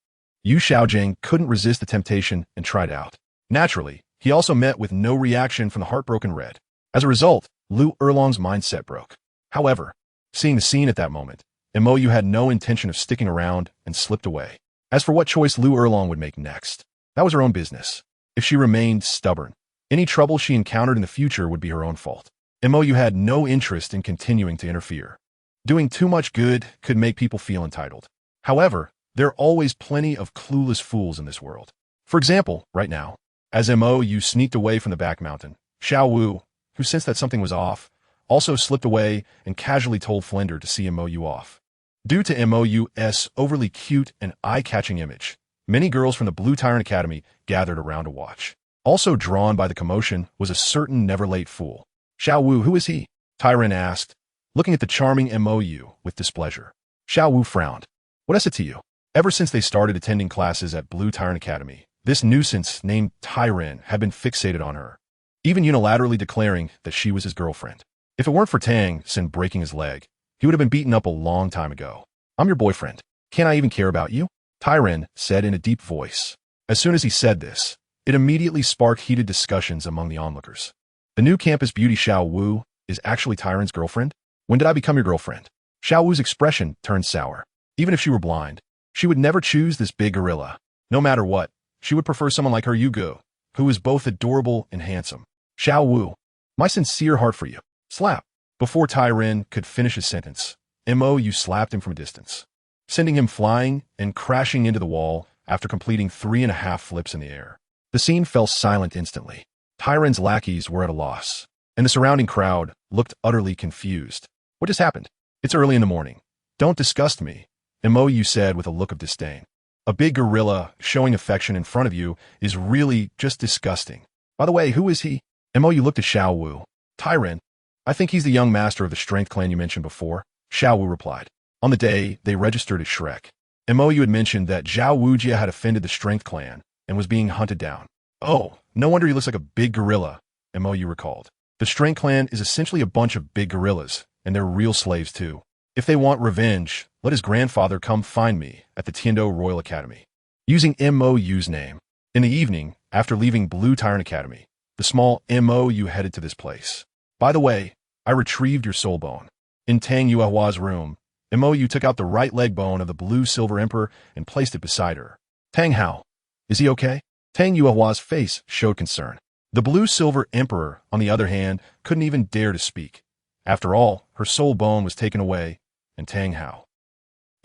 Yu Xiaojing couldn't resist the temptation and tried out. Naturally, he also met with no reaction from the heartbroken red. As a result, Lu Erlong's mindset broke. However, seeing the scene at that moment, Yu had no intention of sticking around and slipped away. As for what choice Lu Erlong would make next, that was her own business. If she remained stubborn, any trouble she encountered in the future would be her own fault. Yu had no interest in continuing to interfere. Doing too much good could make people feel entitled. However, there are always plenty of clueless fools in this world. For example, right now, as Yu sneaked away from the back mountain, Xiao Wu, who sensed that something was off, also slipped away and casually told Flender to see Yu off. Due to Yu's overly cute and eye-catching image, many girls from the Blue Tyrant Academy gathered around to watch. Also drawn by the commotion was a certain never-late fool. Xiao Wu, who is he? Tyrant asked, looking at the charming Yu with displeasure. Xiao Wu frowned. What is it to you? Ever since they started attending classes at Blue Tyrant Academy, this nuisance named Tyrant had been fixated on her, even unilaterally declaring that she was his girlfriend. If it weren't for Tang San breaking his leg, he would have been beaten up a long time ago. I'm your boyfriend. Can't I even care about you? Tyrant said in a deep voice. As soon as he said this, it immediately sparked heated discussions among the onlookers. The new campus beauty Xiao Wu is actually Tyrant's girlfriend? When did I become your girlfriend? Xiao Wu's expression turned sour. Even if she were blind, she would never choose this big gorilla. No matter what, she would prefer someone like her Yugo, who is both adorable and handsome. Xiao Wu, my sincere heart for you. Slap. Before Tyrant could finish his sentence, Yu slapped him from a distance, sending him flying and crashing into the wall after completing 3.5 flips in the air. The scene fell silent instantly. Tyrant's lackeys were at a loss, and the surrounding crowd looked utterly confused. What just happened? It's early in the morning. Don't disgust me, Yu said with a look of disdain. A big gorilla showing affection in front of you is really just disgusting. By the way, who is he? Yu looked at Xiao Wu. Tyrant, I think he's the young master of the strength clan you mentioned before, Xiao Wu replied. On the day they registered as Shrek, Yu had mentioned that Zhao Wujia had offended the strength clan and was being hunted down. Oh, no wonder he looks like a big gorilla, Yu recalled. The strength clan is essentially a bunch of big gorillas, and they're real slaves too. If they want revenge, let his grandfather come find me at the Tiando Royal Academy. Using Yu's name. In the evening, after leaving Blue Tyrant Academy, the small Yu headed to this place. By the way, I retrieved your soul bone. In Tang Yuehua's room, Yu took out the right leg bone of the Blue Silver Emperor and placed it beside her. Tang Hao, is he okay? Tang Yuehua's face showed concern. The Blue Silver Emperor, on the other hand, couldn't even dare to speak. After all, her soul bone was taken away, and Tang Hao.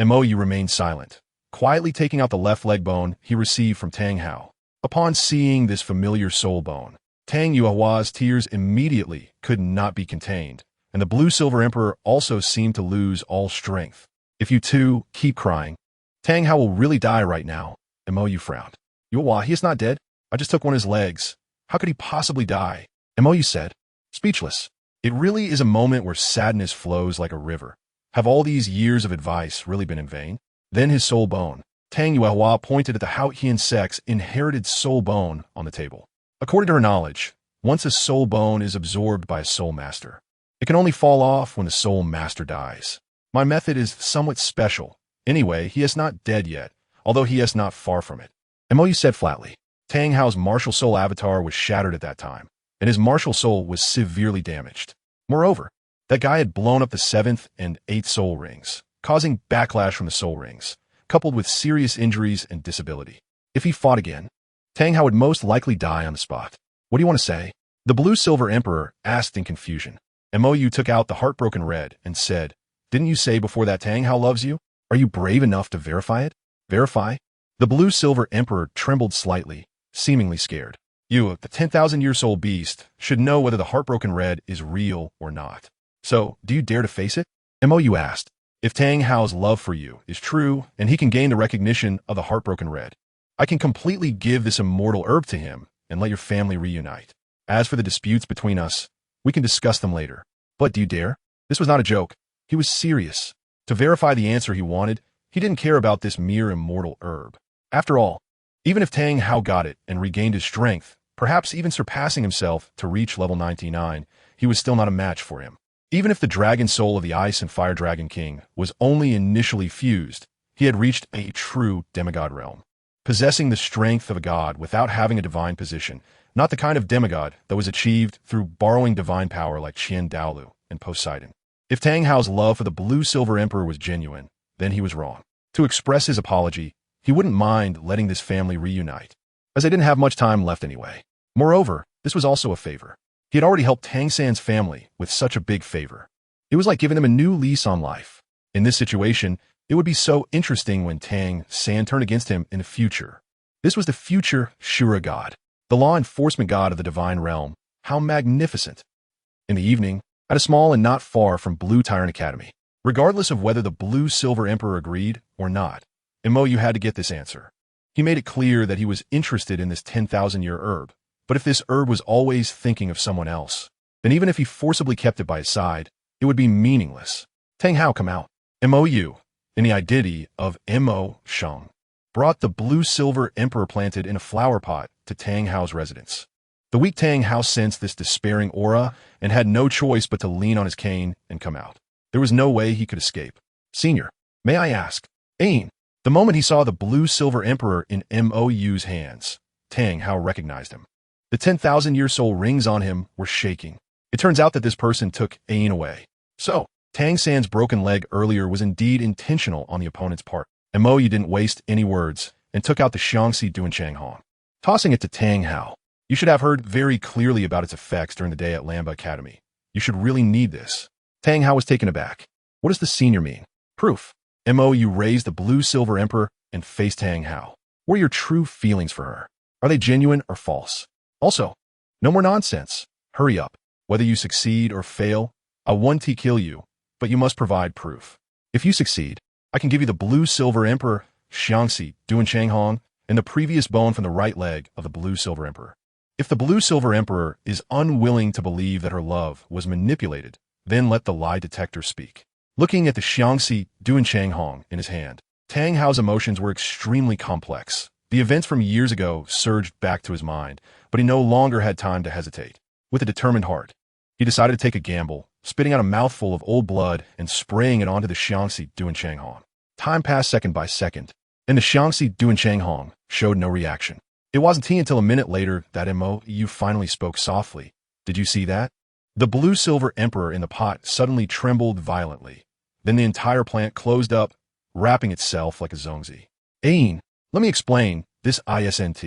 Yu remained silent, quietly taking out the left leg bone he received from Tang Hao. Upon seeing this familiar soul bone, Tang Yuehua's tears immediately could not be contained, and the Blue Silver Emperor also seemed to lose all strength. If you two keep crying, Tang Hao will really die right now, Yu frowned. Yuehua, he is not dead. I just took one of his legs. How could he possibly die? Yu said, speechless. It really is a moment where sadness flows like a river. Have all these years of advice really been in vain? Then his soul bone. Tang Yuehua pointed at the Haotian sect's inherited soul bone on the table. According to her knowledge, once a soul bone is absorbed by a soul master, it can only fall off when the soul master dies. My method is somewhat special. Anyway, he is not dead yet, although he is not far from it. Yu said flatly. Tang Hao's martial soul avatar was shattered at that time, and his martial soul was severely damaged. Moreover, that guy had blown up the 7th and 8th soul rings, causing backlash from the soul rings, coupled with serious injuries and disability. If he fought again, Tang Hao would most likely die on the spot. What do you want to say? The Blue Silver Emperor asked in confusion. Yu took out the heartbroken red and said, didn't you say before that Tang Hao loves you? Are you brave enough to verify it? Verify? The Blue Silver Emperor trembled slightly, seemingly scared. You, the 10,000-year soul beast, should know whether the heartbroken red is real or not. So, do you dare to face it? Mou asked. If Tang Hao's love for you is true, and he can gain the recognition of the heartbroken red, I can completely give this immortal herb to him and let your family reunite. As for the disputes between us, we can discuss them later. But do you dare? This was not a joke. He was serious. To verify the answer he wanted, he didn't care about this mere immortal herb. After all, even if Tang Hao got it and regained his strength, perhaps even surpassing himself to reach level 99, he was still not a match for him. Even if the dragon soul of the Ice and Fire Dragon King was only initially fused, he had reached a true demigod realm. Possessing the strength of a god without having a divine position, not the kind of demigod that was achieved through borrowing divine power like Dalu and Poseidon. If Tang Hao's love for the Blue-Silver Emperor was genuine, then he was wrong. To express his apology, he wouldn't mind letting this family reunite, as they didn't have much time left anyway. Moreover, this was also a favor. He had already helped Tang San's family with such a big favor. It was like giving them a new lease on life. In this situation, it would be so interesting when Tang San turned against him in the future. This was the future Shura god, the law enforcement god of the divine realm. How magnificent! In the evening, at a small and not far from Blue Tyrant Academy, regardless of whether the Blue-Silver Emperor agreed or not, Mou had to get this answer. He made it clear that he was interested in this 10,000-year herb, but if this herb was always thinking of someone else, then even if he forcibly kept it by his side, it would be meaningless. Tang Hao come out. Mou, in the identity of Mo Shang, brought the Blue-Silver Emperor planted in a flower pot to Tang Hao's residence. The weak Tang Hao sensed this despairing aura and had no choice but to lean on his cane and come out. There was no way he could escape. Senior, may I ask? Ain. The moment he saw the Blue-Silver Emperor in Mou's hands, Tang Hao recognized him. The 10,000-year soul rings on him were shaking. It turns out that this person took Ain away. So, Tang San's broken leg earlier was indeed intentional on the opponent's part. Mou didn't waste any words and took out the Xiangxi Duanchang Hong, tossing it to Tang Hao. You should have heard very clearly about its effects during the day at Lamba Academy. You should really need this. Tang Hao was taken aback. What does the senior mean? Proof. Mou raised the Blue-Silver Emperor and faced Tang Hao. What are your true feelings for her? Are they genuine or false? Also, no more nonsense. Hurry up. Whether you succeed or fail, I'll one-T kill you, but you must provide proof. If you succeed, I can give you the Blue-Silver Emperor, Xiangxi Duanchang Hong, and the previous bone from the right leg of the Blue-Silver Emperor. If the Blue-Silver Emperor is unwilling to believe that her love was manipulated, then let the lie detector speak. Looking at the Xiangxi Duanchang Hong in his hand, Tang Hao's emotions were extremely complex. The events from years ago surged back to his mind, but he no longer had time to hesitate. With a determined heart, he decided to take a gamble, spitting out a mouthful of old blood and spraying it onto the Xiangxi Duanchang Hong. Time passed second by second, and the Xiangxi Duanchang Hong showed no reaction. It wasn't until a minute later that Mou finally spoke softly. Did you see that? The Blue-Silver Emperor in the pot suddenly trembled violently. Then the entire plant closed up, wrapping itself like a zongzi. Ain, let me explain, this isn't.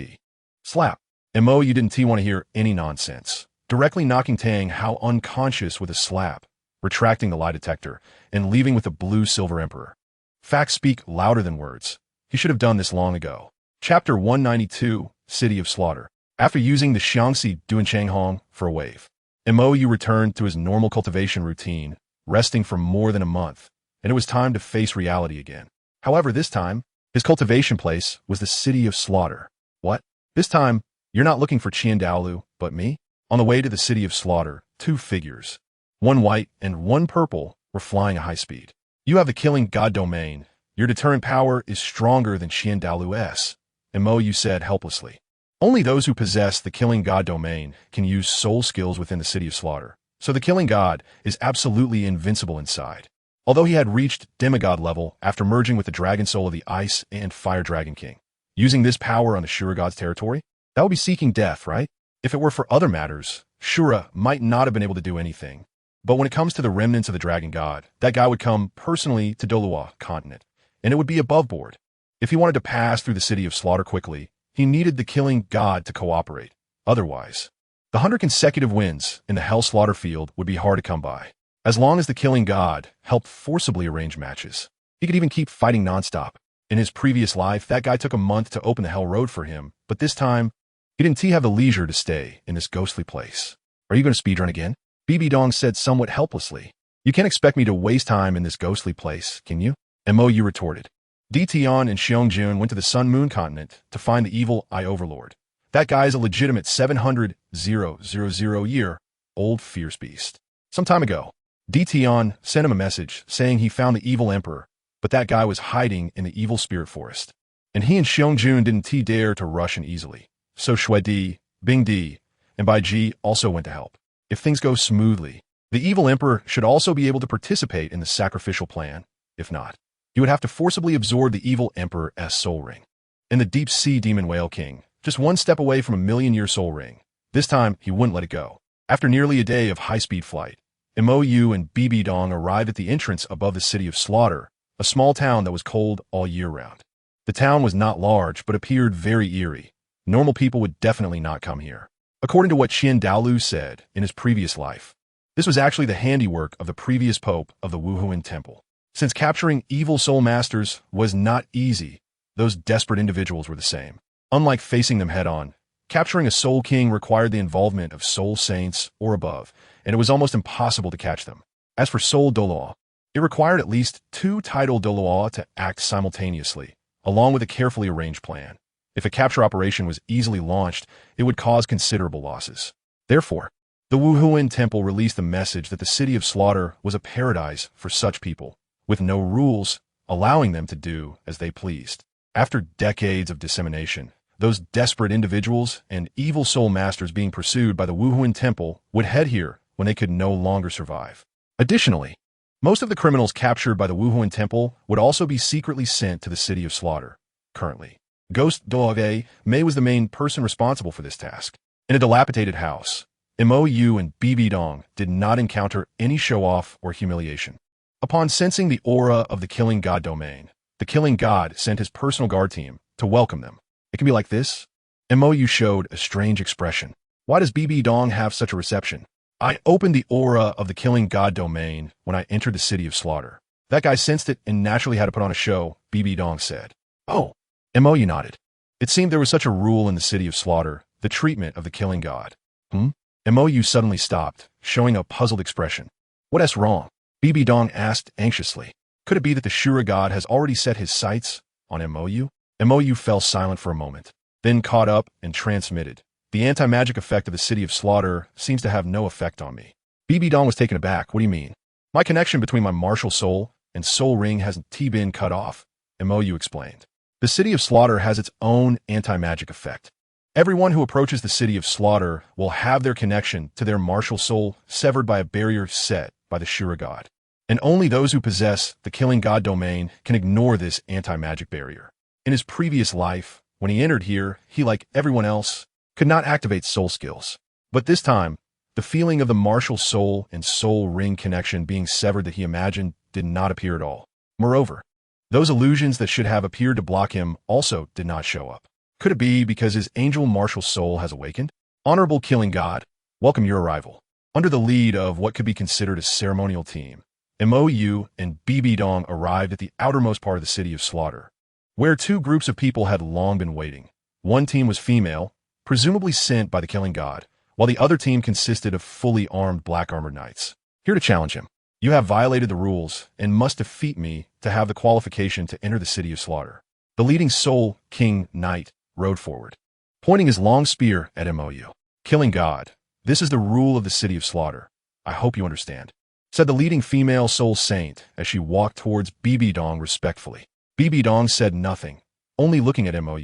Slap. Mou didn't want to hear any nonsense, directly knocking Tang Hao unconscious with a slap, retracting the lie detector, and leaving with the Blue-Silver Emperor. Facts speak louder than words. He should have done this long ago. Chapter 192, City of Slaughter. After using the Xiangxi Duanchang Hong for a wave, Mou returned to his normal cultivation routine, resting for more than a month, and it was time to face reality again. However, this time, his cultivation place was the City of Slaughter. What? This time, you're not looking for Dalu, but me? On the way to the City of Slaughter, two figures, one white and one purple, were flying at high speed. You have the killing god domain. Your deterrent power is stronger than Dalu's, Mou said helplessly. Only those who possess the killing god domain can use soul skills within the City of Slaughter, so the killing god is absolutely invincible inside. Although he had reached demigod level after merging with the dragon soul of the Ice and Fire Dragon King, using this power on the Shura god's territory, that would be seeking death, right? If it were for other matters, Shura might not have been able to do anything. But when it comes to the remnants of the dragon god, that guy would come personally to Douluo Continent, and it would be above board. If he wanted to pass through the City of Slaughter quickly, he needed the killing god to cooperate. Otherwise, the 100 consecutive wins in the Hell Slaughter field would be hard to come by. As long as the killing god helped forcibly arrange matches, he could even keep fighting nonstop. In his previous life, that guy took a month to open the Hell Road for him, but this time, he didn't have the leisure to stay in this ghostly place. Are you going to speedrun again? BB Dong said somewhat helplessly. You can't expect me to waste time in this ghostly place, can you? Mo retorted. Tian and Xiongjun went to the Sun-Moon Continent to find the evil Eye Overlord. That guy is a legitimate 700,000-year-old fierce beast. Some time ago, Tian sent him a message saying he found the evil emperor, but that guy was hiding in the evil spirit forest. And he and Xiongjun didn't dare to rush in easily. So Shuidi, Bingdi, and Baiji also went to help. If things go smoothly, the evil emperor should also be able to participate in the sacrificial plan. If not, he would have to forcibly absorb the evil emperor's soul ring. And the deep-sea demon whale king, just one step away from a million-year soul ring. This time, he wouldn't let it go. After nearly a day of high-speed flight, Mo and Bibi Dong arrived at the entrance above the city of Slaughter, a small town that was cold all year round. The town was not large, but appeared very eerie. Normal people would definitely not come here. According to what Dalu said in his previous life, this was actually the handiwork of the previous pope of the Wuhuan Temple. Since capturing evil soul masters was not easy, those desperate individuals were the same. Unlike facing them head-on, capturing a soul king required the involvement of soul saints or above, and it was almost impossible to catch them. As for soul Douluo, it required at least 2 title Douluo to act simultaneously, along with a carefully arranged plan. If a capture operation was easily launched, it would cause considerable losses. Therefore, the Wuhuan Temple released a message that the city of Slaughter was a paradise for such people, with no rules, allowing them to do as they pleased. After decades of dissemination, those desperate individuals and evil soul masters being pursued by the Wuhuan Temple would head here when they could no longer survive. Additionally, most of the criminals captured by the Wuhuan Temple would also be secretly sent to the city of Slaughter. Currently, Ghost Doave Mei was the main person responsible for this task. In a dilapidated house, Mo and Bibi Dong did not encounter any show-off or humiliation. Upon sensing the aura of the Killing God domain, the Killing God sent his personal guard team to welcome them. It can be like this. Mo showed a strange expression. Why does Bibi Dong have such a reception? I opened the aura of the Killing God domain when I entered the city of Slaughter. That guy sensed it and naturally had to put on a show, Bibi Dong said. Oh. Mo nodded. It seemed there was such a rule in the city of Slaughter, the treatment of the Killing God. Mo suddenly stopped, showing a puzzled expression. What's wrong? Bibi Dong asked anxiously. Could it be that the Shura God has already set his sights on Mo? Mo fell silent for a moment, then caught up and transmitted. The anti-magic effect of the city of Slaughter seems to have no effect on me. Bibi Dong was taken aback. What do you mean? My connection between my martial soul and soul ring hasn't been cut off, Mo explained. The city of Slaughter has its own anti-magic effect. Everyone who approaches the city of Slaughter will have their connection to their martial soul severed by a barrier set by the Shura God. And only those who possess the Killing God domain can ignore this anti-magic barrier. In his previous life, when he entered here, he, like everyone else, could not activate soul skills. But this time, the feeling of the martial soul and soul ring connection being severed that he imagined did not appear at all. Moreover, those illusions that should have appeared to block him also did not show up. Could it be because his angel martial soul has awakened? Honorable Killing God, welcome your arrival. Under the lead of what could be considered a ceremonial team, Mo and Bibi Dong arrived at the outermost part of the city of Slaughter, where 2 groups of people had long been waiting. One team was female, presumably sent by the Killing God, while the other team consisted of fully armed black-armored knights. Here to challenge him. You have violated the rules and must defeat me to have the qualification to enter the city of Slaughter. The leading Soul King Knight rode forward, pointing his long spear at Mo. Killing God, this is the rule of the city of Slaughter. I hope you understand, said the leading female soul saint as she walked towards Bibi Dong respectfully. Bibi Dong said nothing, only looking at Mo.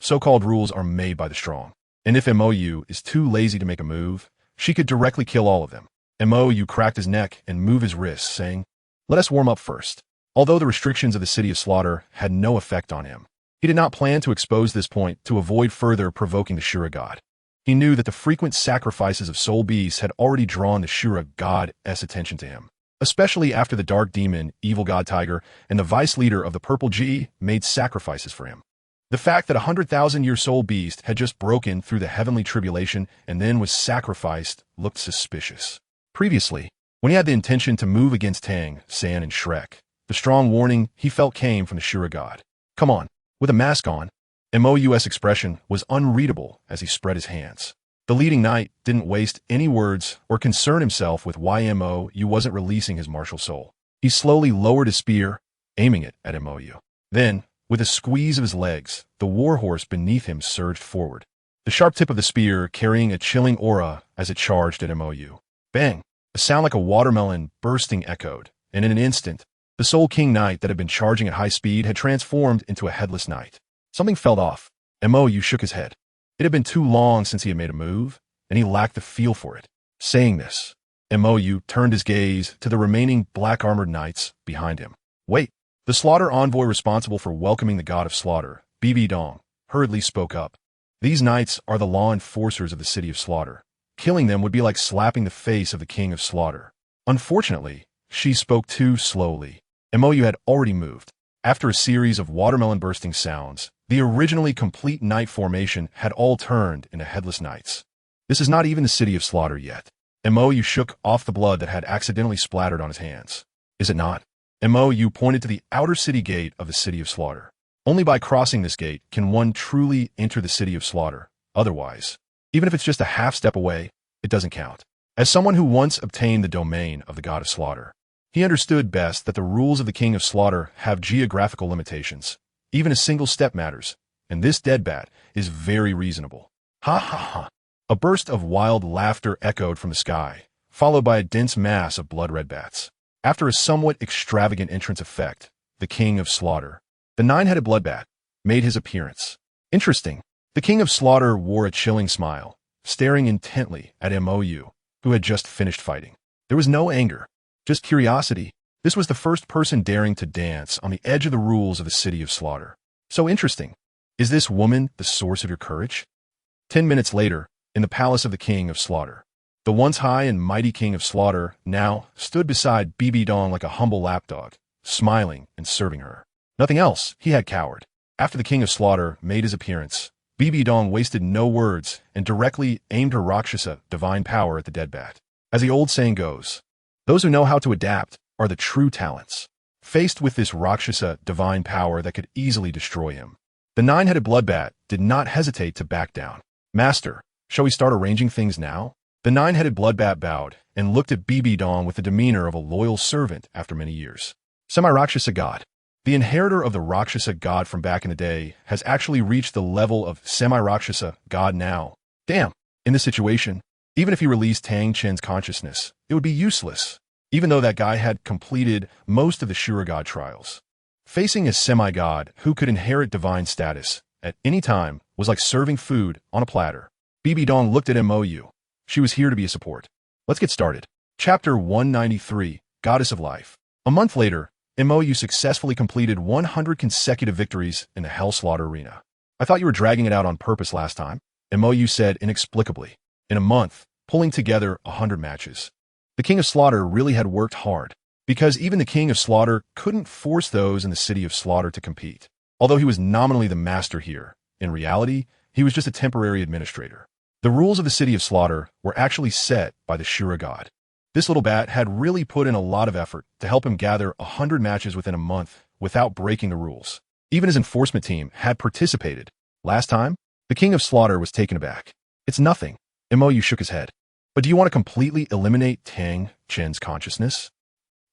So-called rules are made by the strong, and if Mo is too lazy to make a move, she could directly kill all of them. Mo cracked his neck and moved his wrists, saying, "Let us warm up first." Although the restrictions of the city of Slaughter had no effect on him, he did not plan to expose this point to avoid further provoking the Shura God. He knew that the frequent sacrifices of soul beasts had already drawn the Shura God's attention to him, especially after the dark demon, evil god Tiger, and the vice leader of the Purple G made sacrifices for him. The fact that a 100,000-year soul beast had just broken through the heavenly tribulation and then was sacrificed looked suspicious. Previously, when he had the intention to move against Tang, San, and Shrek, the strong warning he felt came from the Shura God. Come on, with a mask on. Mo's expression was unreadable as he spread his hands. The leading knight didn't waste any words or concern himself with why Mou wasn't releasing his martial soul. He slowly lowered his spear, aiming it at Mou. Then, with a squeeze of his legs, the warhorse beneath him surged forward, the sharp tip of the spear carrying a chilling aura as it charged at Mou. Bang! A sound like a watermelon bursting echoed, and in an instant, the Soul King Knight that had been charging at high speed had transformed into a headless knight. Something fell off. Mou shook his head. It had been too long since he had made a move, and he lacked the feel for it. Saying this, Mou turned his gaze to the remaining black-armored knights behind him. Wait! The slaughter envoy responsible for welcoming the god of slaughter, Bibi Dong, hurriedly spoke up. These knights are the law enforcers of the city of slaughter. Killing them would be like slapping the face of the king of slaughter. Unfortunately, she spoke too slowly. Mou had already moved. After a series of watermelon-bursting sounds, the originally complete knight formation had all turned into headless knights. This is not even the city of slaughter yet. Mou shook off the blood that had accidentally splattered on his hands. Is it not? Mou pointed to the outer city gate of the city of slaughter. Only by crossing this gate can one truly enter the city of slaughter. Otherwise, even if it's just a half step away, it doesn't count. As someone who once obtained the domain of the god of slaughter, he understood best that the rules of the king of slaughter have geographical limitations. Even a single step matters, and this dead bat is very reasonable. Ha ha ha! A burst of wild laughter echoed from the sky, followed by a dense mass of blood-red bats. After a somewhat extravagant entrance effect, the king of slaughter, the nine-headed bloodbat, made his appearance. Interesting. The king of slaughter wore a chilling smile, staring intently at Mou, who had just finished fighting. There was no anger, just curiosity. This was the first person daring to dance on the edge of the rules of the city of slaughter. So interesting. Is this woman the source of your courage? 10 minutes later, in the palace of the king of slaughter, the once high and mighty king of slaughter now stood beside Bibi Dong like a humble lapdog, smiling and serving her. Nothing else, he had cowered. After the king of slaughter made his appearance, Bibi Dong wasted no words and directly aimed her Rakshasa divine power at the dead bat. As the old saying goes, those who know how to adapt are the true talents. Faced with this Rakshasa divine power that could easily destroy him, the nine-headed bloodbat did not hesitate to back down. Master, shall we start arranging things now? The nine-headed bloodbat bowed and looked at Bibi Dong with the demeanor of a loyal servant after many years. Semi-Rakshasa god. The inheritor of the Rakshasa god from back in the day has actually reached the level of semi-Rakshasa god now. Damn, in this situation, even if he released Tang Chen's consciousness, it would be useless, even though that guy had completed most of the Shura god trials. Facing a semi-god who could inherit divine status at any time was like serving food on a platter. Bibi Dong looked at Mou. She was here to be a support. Let's get started. Chapter 193, Goddess of Life. A month later, Mou successfully completed 100 consecutive victories in the Hell Slaughter arena. I thought you were dragging it out on purpose last time, Mou said inexplicably. In a month, pulling together 100 matches. The King of Slaughter really had worked hard, because even the King of Slaughter couldn't force those in the City of Slaughter to compete. Although he was nominally the master here, in reality, he was just a temporary administrator. The rules of the City of Slaughter were actually set by the Shura god. This little bat had really put in a lot of effort to help him gather 100 matches within a month without breaking the rules. Even his enforcement team had participated. Last time, the King of Slaughter was taken aback. It's nothing. Mou shook his head. But do you want to completely eliminate Tang Chen's consciousness?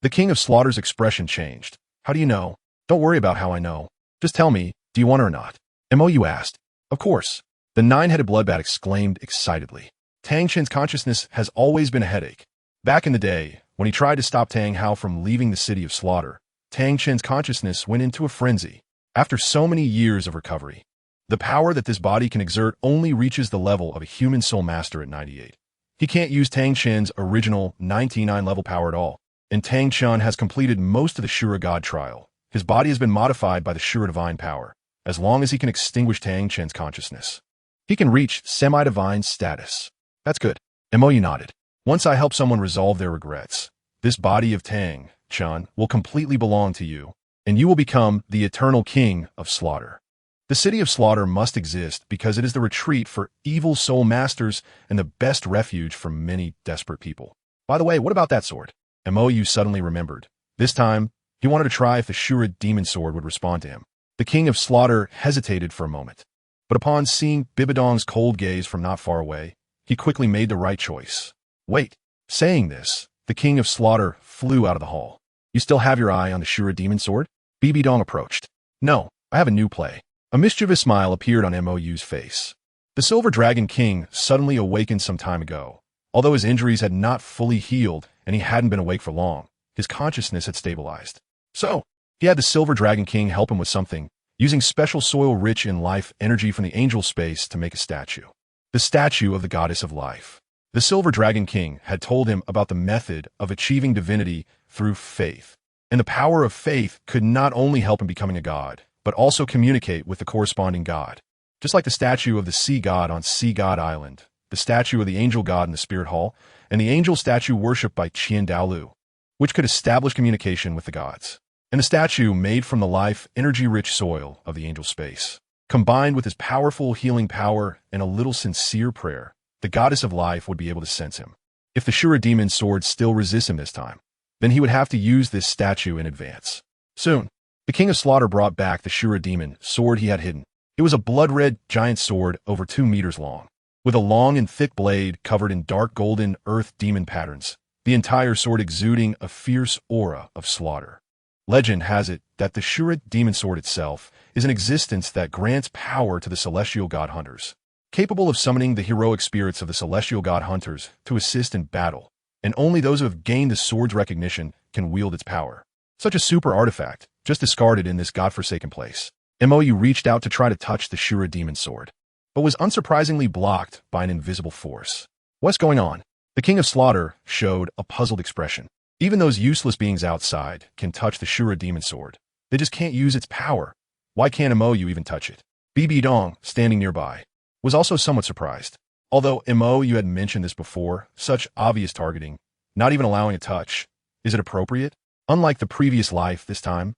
The King of Slaughter's expression changed. How do you know? Don't worry about how I know. Just tell me, do you want her or not? Mou asked. Of course. The nine-headed bloodbat exclaimed excitedly. Tang Chen's consciousness has always been a headache. Back in the day, when he tried to stop Tang Hao from leaving the City of Slaughter, Tang Chen's consciousness went into a frenzy. After so many years of recovery, the power that this body can exert only reaches the level of a human soul master at 98. He can't use Tang Chen's original 99 level power at all, and Tang Chen has completed most of the Shura God trial. His body has been modified by the Shura divine power, as long as he can extinguish Tang Chen's consciousness. He can reach semi-divine status. That's good. Mou nodded. Once I help someone resolve their regrets, this body of Tang Chen will completely belong to you, and you will become the eternal king of slaughter. The City of Slaughter must exist because it is the retreat for evil soul masters and the best refuge for many desperate people. By the way, what about that sword? Mou suddenly remembered. This time, he wanted to try if the Shura demon sword would respond to him. The King of Slaughter hesitated for a moment, but upon seeing Bibidong's cold gaze from not far away, he quickly made the right choice. Wait. Saying this, the king of slaughter flew out of the hall. You still have your eye on the Shura demon sword? BB Dong approached. No, I have a new play. A mischievous smile appeared on Mou's face. The Silver Dragon King suddenly awakened some time ago. Although his injuries had not fully healed and he hadn't been awake for long, his consciousness had stabilized. So, he had the Silver Dragon King help him with something, using special soil rich in life energy from the angel space to make a statue. The statue of the goddess of life. The Silver Dragon King had told him about the method of achieving divinity through faith. And the power of faith could not only help him becoming a god, but also communicate with the corresponding god. Just like the statue of the sea god on Sea God Island, the statue of the angel god in the spirit hall, and the angel statue worshipped by Dalu, which could establish communication with the gods. And the statue made from the life, energy-rich soil of the angel space. Combined with his powerful healing power and a little sincere prayer, the goddess of life would be able to sense him. If the Shura demon sword still resists him this time, then he would have to use this statue in advance. Soon, the King of Slaughter brought back the Shura demon sword he had hidden. It was a blood-red giant sword over 2 meters long, with a long and thick blade covered in dark golden earth demon patterns, the entire sword exuding a fierce aura of slaughter. Legend has it that the Shura demon sword itself is an existence that grants power to the celestial god hunters, capable of summoning the heroic spirits of the celestial god hunters to assist in battle, and only those who have gained the sword's recognition can wield its power. Such a super artifact, just discarded in this godforsaken place. Mou reached out to try to touch the Shura demon sword, but was unsurprisingly blocked by an invisible force. What's going on? The King of Slaughter showed a puzzled expression. Even those useless beings outside can touch the Shura demon sword. They just can't use its power. Why can't Mou even touch it? BB Dong, standing nearby, was also somewhat surprised. Although Mou had mentioned this before, such obvious targeting, not even allowing a touch. Is it appropriate? Unlike the previous life this time,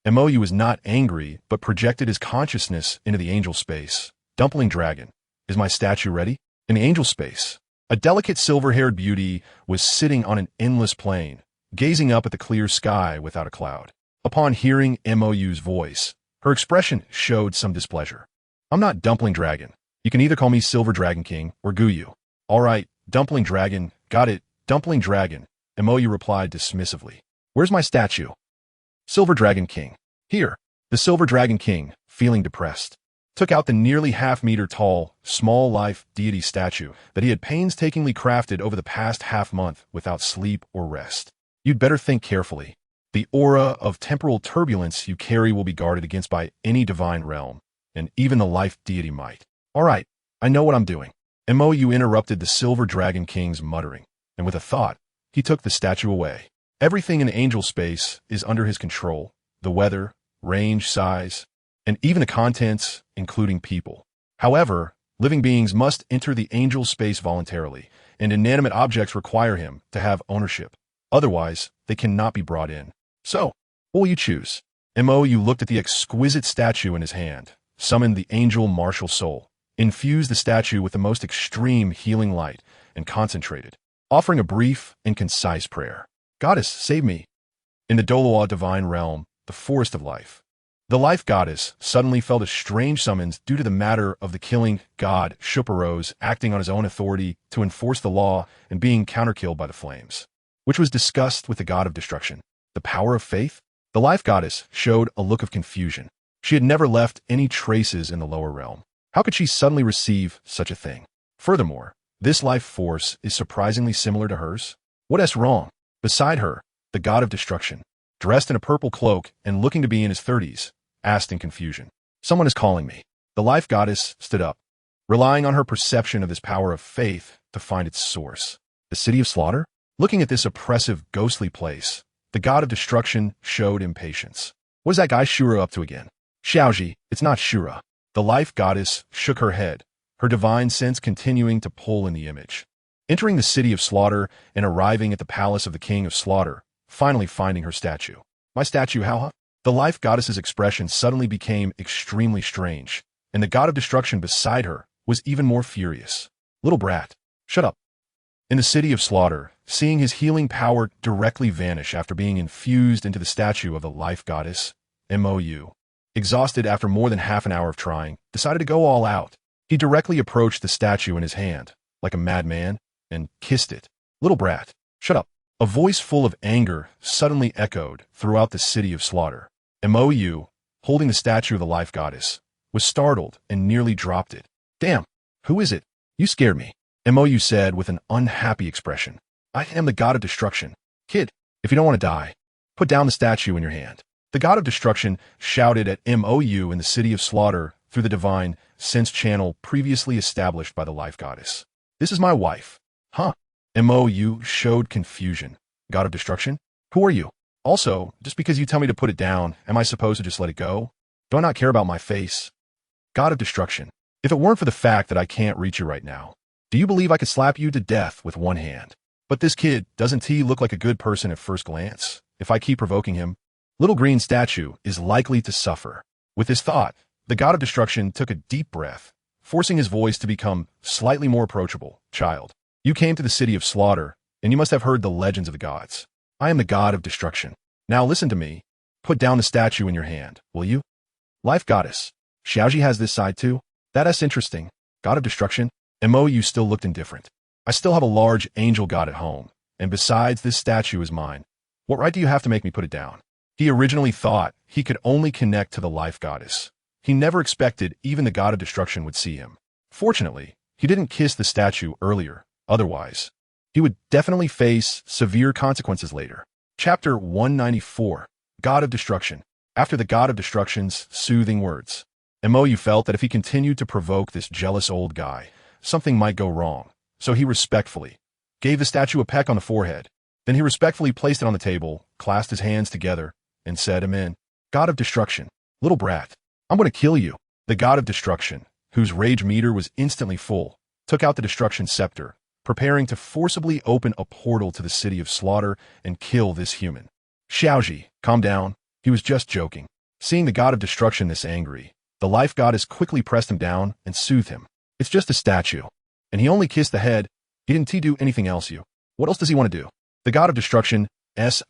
Mou was not angry, but projected his consciousness into the angel space. Dumpling Dragon, is my statue ready? In the angel space, a delicate silver-haired beauty was sitting on an endless plain, gazing up at the clear sky without a cloud. Upon hearing Mou's voice, her expression showed some displeasure. I'm not Dumpling Dragon. You can either call me Silver Dragon King or Guyu. All right, Dumpling Dragon, got it, Dumpling Dragon, Mou replied dismissively. Where's my statue? Silver Dragon King. Here. The Silver Dragon King, feeling depressed, took out the nearly half-meter tall, small life deity statue that he had painstakingly crafted over the past half-month without sleep or rest. You'd better think carefully. The aura of temporal turbulence you carry will be guarded against by any divine realm, and even the life deity might. All right, I know what I'm doing. Mou interrupted the Silver Dragon King's muttering, and with a thought, he took the statue away. Everything in angel space is under his control, the weather, range, size, and even the contents, including people. However, living beings must enter the angel space voluntarily, and inanimate objects require him to have ownership. Otherwise, they cannot be brought in. So, what will you choose? Mou looked at the exquisite statue in his hand, summoned the angel martial soul, infused the statue with the most extreme healing light, and concentrated, offering a brief and concise prayer. Goddess, save me. In the Douluo divine realm, the forest of life, the life goddess suddenly felt a strange summons due to the matter of the killing god Shuparos acting on his own authority to enforce the law and being counterkilled by the flames, which was discussed with the god of destruction. The power of faith? The life goddess showed a look of confusion. She had never left any traces in the lower realm. How could she suddenly receive such a thing? Furthermore, this life force is surprisingly similar to hers. What is wrong? Beside her, the god of destruction, dressed in a purple cloak and looking to be in his 30s, asked in confusion. Someone is calling me. The life goddess stood up, relying on her perception of this power of faith to find its source. The city of slaughter? Looking at this oppressive, ghostly place, the god of destruction showed impatience. What is that guy Shura up to again? Xiaoji, it's not Shura. The life goddess shook her head, her divine sense continuing to pull in the image. Entering the city of slaughter and arriving at the palace of the king of slaughter, finally finding her statue. My statue, how? The life goddess's expression suddenly became extremely strange, and the god of destruction beside her was even more furious. Little brat, shut up. In the city of slaughter, seeing his healing power directly vanish after being infused into the statue of the life goddess, Mou, exhausted after more than half an hour of trying, decided to go all out. He directly approached the statue in his hand, like a madman, and kissed it. Little brat, shut up. A voice full of anger suddenly echoed throughout the city of slaughter. Mou, holding the statue of the life goddess, was startled and nearly dropped it. Damn, who is it? You scared me, Mou said with an unhappy expression. I am the god of destruction. Kid, if you don't want to die, put down the statue in your hand. The god of destruction shouted at Mou in the city of slaughter through the divine sense channel previously established by the life goddess. This is my wife. Huh? Mou showed confusion. God of destruction? Who are you? Also, just because you tell me to put it down, am I supposed to just let it go? Do I not care about my face? God of destruction. If it weren't for the fact that I can't reach you right now, do you believe I could slap you to death with one hand? But this kid, doesn't he look like a good person at first glance? If I keep provoking him, little green statue is likely to suffer. With this thought, the god of destruction took a deep breath, forcing his voice to become slightly more approachable. Child, you came to the city of slaughter, and you must have heard the legends of the gods. I am the god of destruction. Now listen to me. Put down the statue in your hand, will you? Life goddess. Xiaoji has this side too? That's interesting. God of destruction? Mou still looked indifferent. I still have a large angel god at home, and besides, this statue is mine. What right do you have to make me put it down? He originally thought he could only connect to the life goddess. He never expected even the god of destruction would see him. Fortunately, he didn't kiss the statue earlier. Otherwise, he would definitely face severe consequences later. Chapter 194, God of Destruction. After the god of destruction's soothing words, Mou felt that if he continued to provoke this jealous old guy, something might go wrong. So he respectfully gave the statue a peck on the forehead. Then he respectfully placed it on the table, clasped his hands together, and said, Amen. God of destruction, little brat, I'm going to kill you. The god of destruction, whose rage meter was instantly full, took out the destruction scepter, preparing to forcibly open a portal to the city of slaughter and kill this human. Xiaoji, calm down. He was just joking. Seeing the god of destruction this angry, the life goddess quickly pressed him down and soothed him. It's just a statue. And he only kissed the head. Didn't he do anything else, you? What else does he want to do? The god of destruction's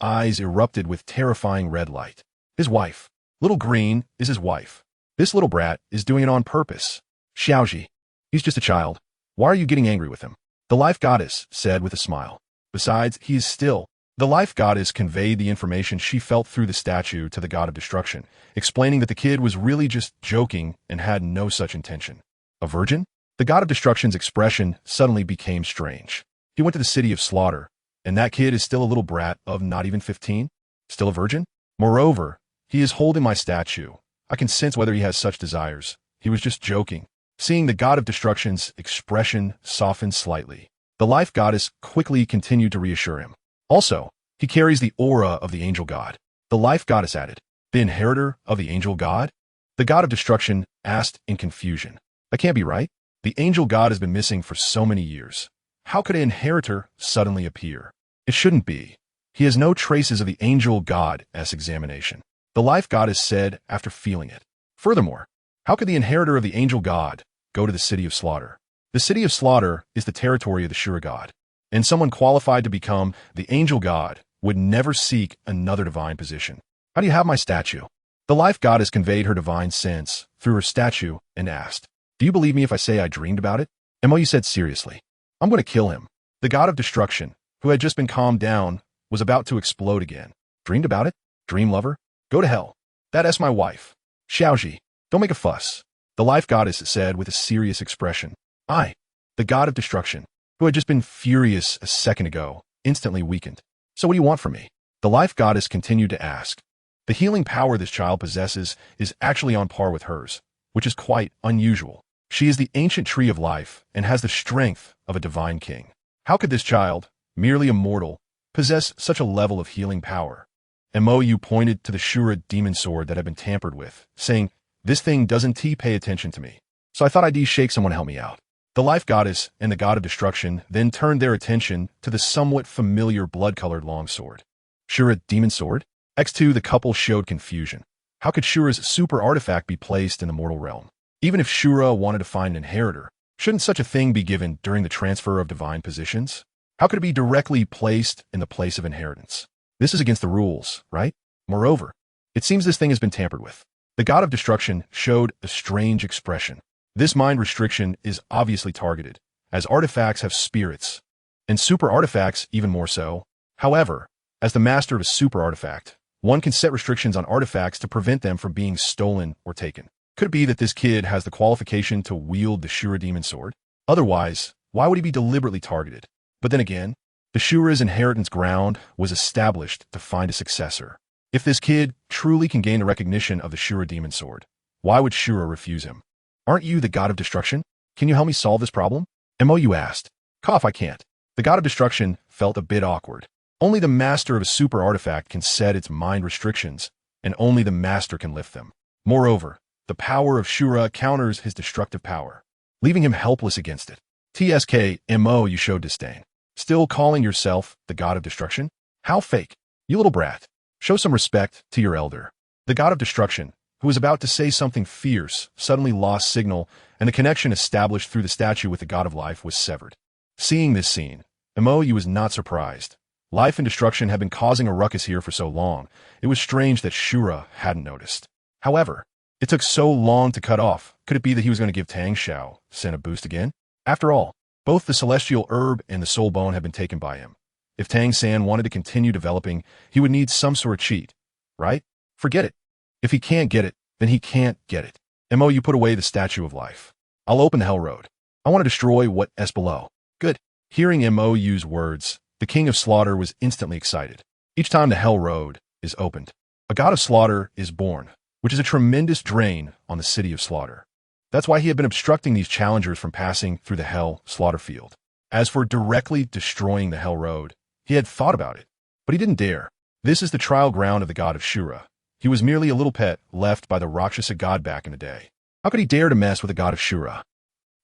eyes erupted with terrifying red light. His wife. Little Green is his wife. This little brat is doing it on purpose. Xiaoji, he's just a child. Why are you getting angry with him? The life goddess said with a smile. Besides, he is still. The life goddess conveyed the information she felt through the statue to the god of destruction, explaining that the kid was really just joking and had no such intention. A virgin? The god of destruction's expression suddenly became strange. He went to the city of slaughter, and that kid is still a little brat of not even 15? Still a virgin? Moreover, he is holding my statue. I can sense whether he has such desires. He was just joking. Seeing the god of destruction's expression soften slightly, the life goddess quickly continued to reassure him. Also, he carries the aura of the angel god. The life goddess added, the inheritor of the angel god? The god of destruction asked in confusion. That can't be right. The angel god has been missing for so many years. How could an inheritor suddenly appear? It shouldn't be. He has no traces of the angel god's examination, the life goddess said after feeling it. Furthermore, how could the inheritor of the angel god go to the city of slaughter? The city of slaughter is the territory of the Shura god, and someone qualified to become the angel god would never seek another divine position. How do you have my statue? The life goddess conveyed her divine sense through her statue and asked, do you believe me if I say I dreamed about it? Mou said seriously, I'm going to kill him. The god of destruction, who had just been calmed down, was about to explode again. Dreamed about it? Dream lover? Go to hell. That's my wife. Xiaoji, don't make a fuss. The life goddess said with a serious expression. I, the god of destruction, who had just been furious a second ago, instantly weakened. So what do you want from me? The life goddess continued to ask. The healing power this child possesses is actually on par with hers, which is quite unusual. She is the ancient tree of life and has the strength of a divine king. How could this child, merely a mortal, possess such a level of healing power? Mou pointed to the Shura demon sword that had been tampered with, saying, this thing doesn't pay attention to me. So I thought I'd shake someone to help me out. The life goddess and the god of destruction then turned their attention to the somewhat familiar blood-colored longsword. Shura demon sword? X2 the couple showed confusion. How could Shura's super artifact be placed in the mortal realm? Even if Shura wanted to find an inheritor, shouldn't such a thing be given during the transfer of divine positions? How could it be directly placed in the place of inheritance? This is against the rules, right? Moreover, it seems this thing has been tampered with. The god of destruction showed a strange expression. This mind restriction is obviously targeted, as artifacts have spirits, and super artifacts even more so. However, as the master of a super artifact, one can set restrictions on artifacts to prevent them from being stolen or taken. Could it be that this kid has the qualification to wield the Shura demon sword? Otherwise, why would he be deliberately targeted? But then again, the Shura's inheritance ground was established to find a successor. If this kid truly can gain the recognition of the Shura demon sword, why would Shura refuse him? Aren't you the god of destruction? Can you help me solve this problem? MOU asked. Cough, I can't. The god of destruction felt a bit awkward. Only the master of a super artifact can set its mind restrictions, and only the master can lift them. Moreover, the power of Shura counters his destructive power, leaving him helpless against it. TSK, you showed disdain. Still calling yourself the god of destruction? How fake. You little brat. Show some respect to your elder. The god of destruction, who was about to say something fierce, suddenly lost signal, and the connection established through the statue with the god of life was severed. Seeing this scene, MOU was not surprised. Life and destruction had been causing a ruckus here for so long, it was strange that Shura hadn't noticed. However, it took so long to cut off. Could it be that he was going to give Tang Xiao Sen a boost again? After all, both the celestial herb and the soul bone had been taken by him. If Tang San wanted to continue developing, he would need some sort of cheat, right? Forget it. If he can't get it, then he can't get it. MOU put away the statue of life. I'll open the hell road. I want to destroy what's below. Good. Hearing MOU's words, the king of slaughter was instantly excited. Each time the hell road is opened, a god of slaughter is born, which is a tremendous drain on the city of slaughter. That's why he had been obstructing these challengers from passing through the hell slaughter field. As for directly destroying the hell road, he had thought about it, but he didn't dare. This is the trial ground of the god of Shura. He was merely a little pet left by the Rakshasa god back in the day. How could he dare to mess with the god of Shura?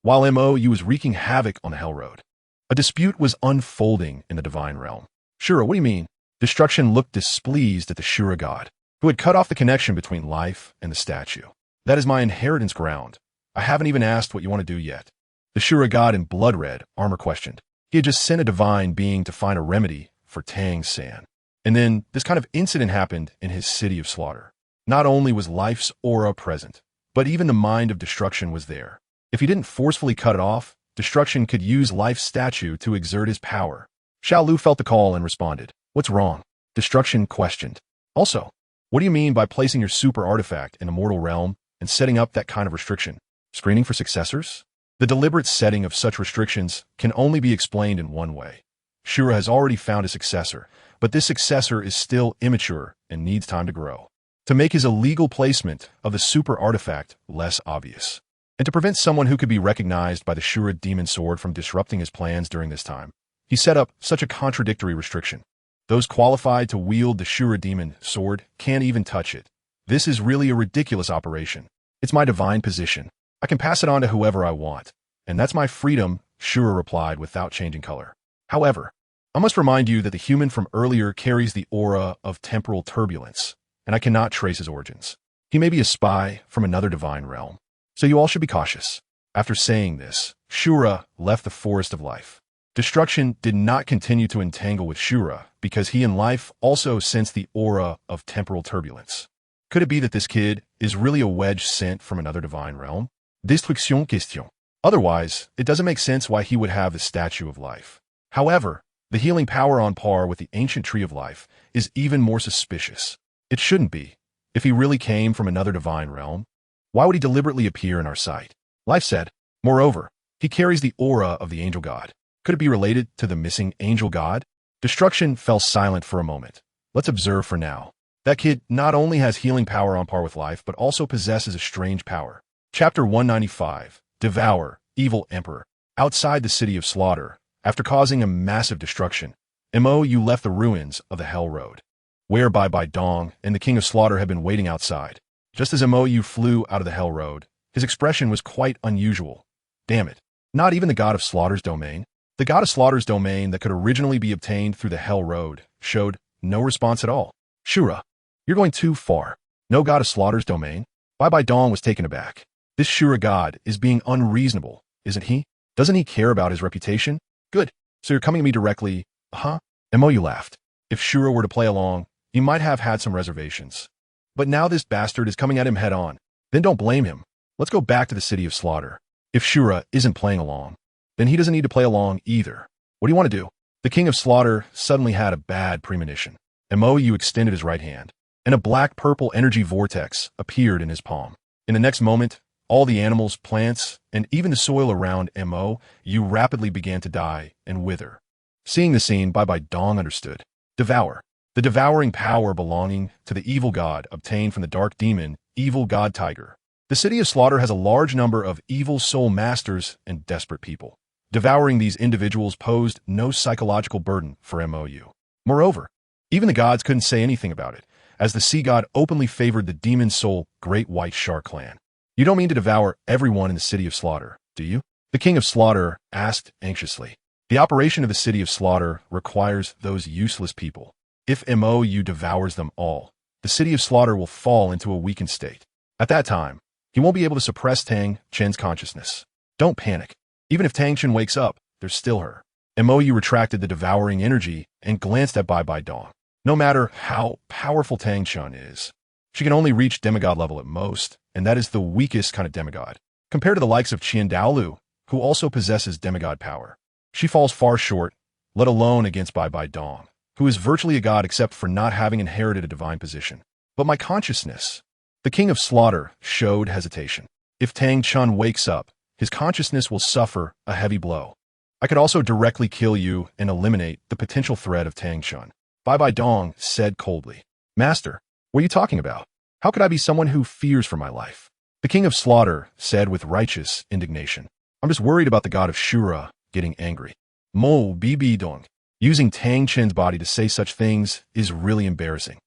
While MOU was wreaking havoc on the hell road, a dispute was unfolding in the divine realm. Shura, what do you mean? Destruction looked displeased at the Shura god, who had cut off the connection between life and the statue. That is my inheritance ground. I haven't even asked what you want to do yet. The Shura god in blood red armor questioned. He had just sent a divine being to find a remedy for Tang San. And then this kind of incident happened in his city of slaughter. Not only was life's aura present, but even the mind of destruction was there. If he didn't forcefully cut it off, destruction could use life's statue to exert his power. Xiao Lu felt the call and responded. What's wrong? Destruction questioned. Also, what do you mean by placing your super artifact in a mortal realm and setting up that kind of restriction? Screening for successors? The deliberate setting of such restrictions can only be explained in one way. Shura has already found a successor, but this successor is still immature and needs time to grow. To make his illegal placement of the super artifact less obvious, and to prevent someone who could be recognized by the Shura demon sword from disrupting his plans during this time, he set up such a contradictory restriction. Those qualified to wield the Shura demon sword can't even touch it. This is really a ridiculous operation. It's my divine position. I can pass it on to whoever I want, and that's my freedom, Shura replied without changing color. However, I must remind you that the human from earlier carries the aura of temporal turbulence, and I cannot trace his origins. He may be a spy from another divine realm, so you all should be cautious. After saying this, Shura left the forest of life. Destruction did not continue to entangle with Shura because he and life also sensed the aura of temporal turbulence. Could it be that this kid is really a wedge sent from another divine realm? Destruction question. Otherwise, it doesn't make sense why he would have the statue of life. However, the healing power on par with the ancient tree of life is even more suspicious. It shouldn't be. If he really came from another divine realm, why would he deliberately appear in our sight? Life said. Moreover, he carries the aura of the angel god. Could it be related to the missing angel god? Destruction fell silent for a moment. Let's observe for now. That kid not only has healing power on par with life, but also possesses a strange power. Chapter 195, Devour, Evil Emperor. Outside the city of slaughter, after causing a massive destruction, MOU left the ruins of the Hell Road, where Bai Dong and the King of Slaughter had been waiting outside. Just as MOU flew out of the Hell Road, his expression was quite unusual. Damn it, not even the God of Slaughter's domain? The God of Slaughter's domain that could originally be obtained through the Hell Road showed no response at all. Shura, you're going too far. No God of Slaughter's domain? Bai Dong was taken aback. This Shura god is being unreasonable, isn't he? Doesn't he care about his reputation? Good. So you're coming to me directly, huh? MOU laughed. If Shura were to play along, he might have had some reservations. But now this bastard is coming at him head on. Then don't blame him. Let's go back to the city of slaughter. If Shura isn't playing along, then he doesn't need to play along either. What do you want to do? The King of Slaughter suddenly had a bad premonition. Mou extended his right hand, and a black-purple energy vortex appeared in his palm. In the next moment, all the animals, plants, and even the soil around Mou rapidly began to die and wither. Seeing the scene, Bai Dong understood. Devour. The devouring power belonging to the evil god obtained from the dark demon, evil god tiger. The city of Slaughter has a large number of evil soul masters and desperate people. Devouring these individuals posed no psychological burden for Mou. Moreover, even the gods couldn't say anything about it, as the sea god openly favored the demon soul Great White Shark clan. You don't mean to devour everyone in the city of Slaughter, do you? The King of Slaughter asked anxiously. The operation of the city of Slaughter requires those useless people. If Mou devours them all, the city of Slaughter will fall into a weakened state. At that time, he won't be able to suppress Tang Chen's consciousness. Don't panic. Even if Tang Chen wakes up, there's still her. Mou retracted the devouring energy and glanced at Bai Dong. No matter how powerful Tang Chen is, she can only reach demigod level at most, and that is the weakest kind of demigod. Compared to the likes of Dalu, who also possesses demigod power, she falls far short, let alone against Bai Dong, who is virtually a god except for not having inherited a divine position. But my consciousness. The King of Slaughter showed hesitation. If Tang Chen wakes up, his consciousness will suffer a heavy blow. I could also directly kill you and eliminate the potential threat of Tang Chen. Bai Dong said coldly. Master, what are you talking about? How could I be someone who fears for my life? The King of Slaughter said with righteous indignation. I'm just worried about the god of Shura getting angry. Mo Bb Dong. Using Tang Chen's body to say such things is really embarrassing.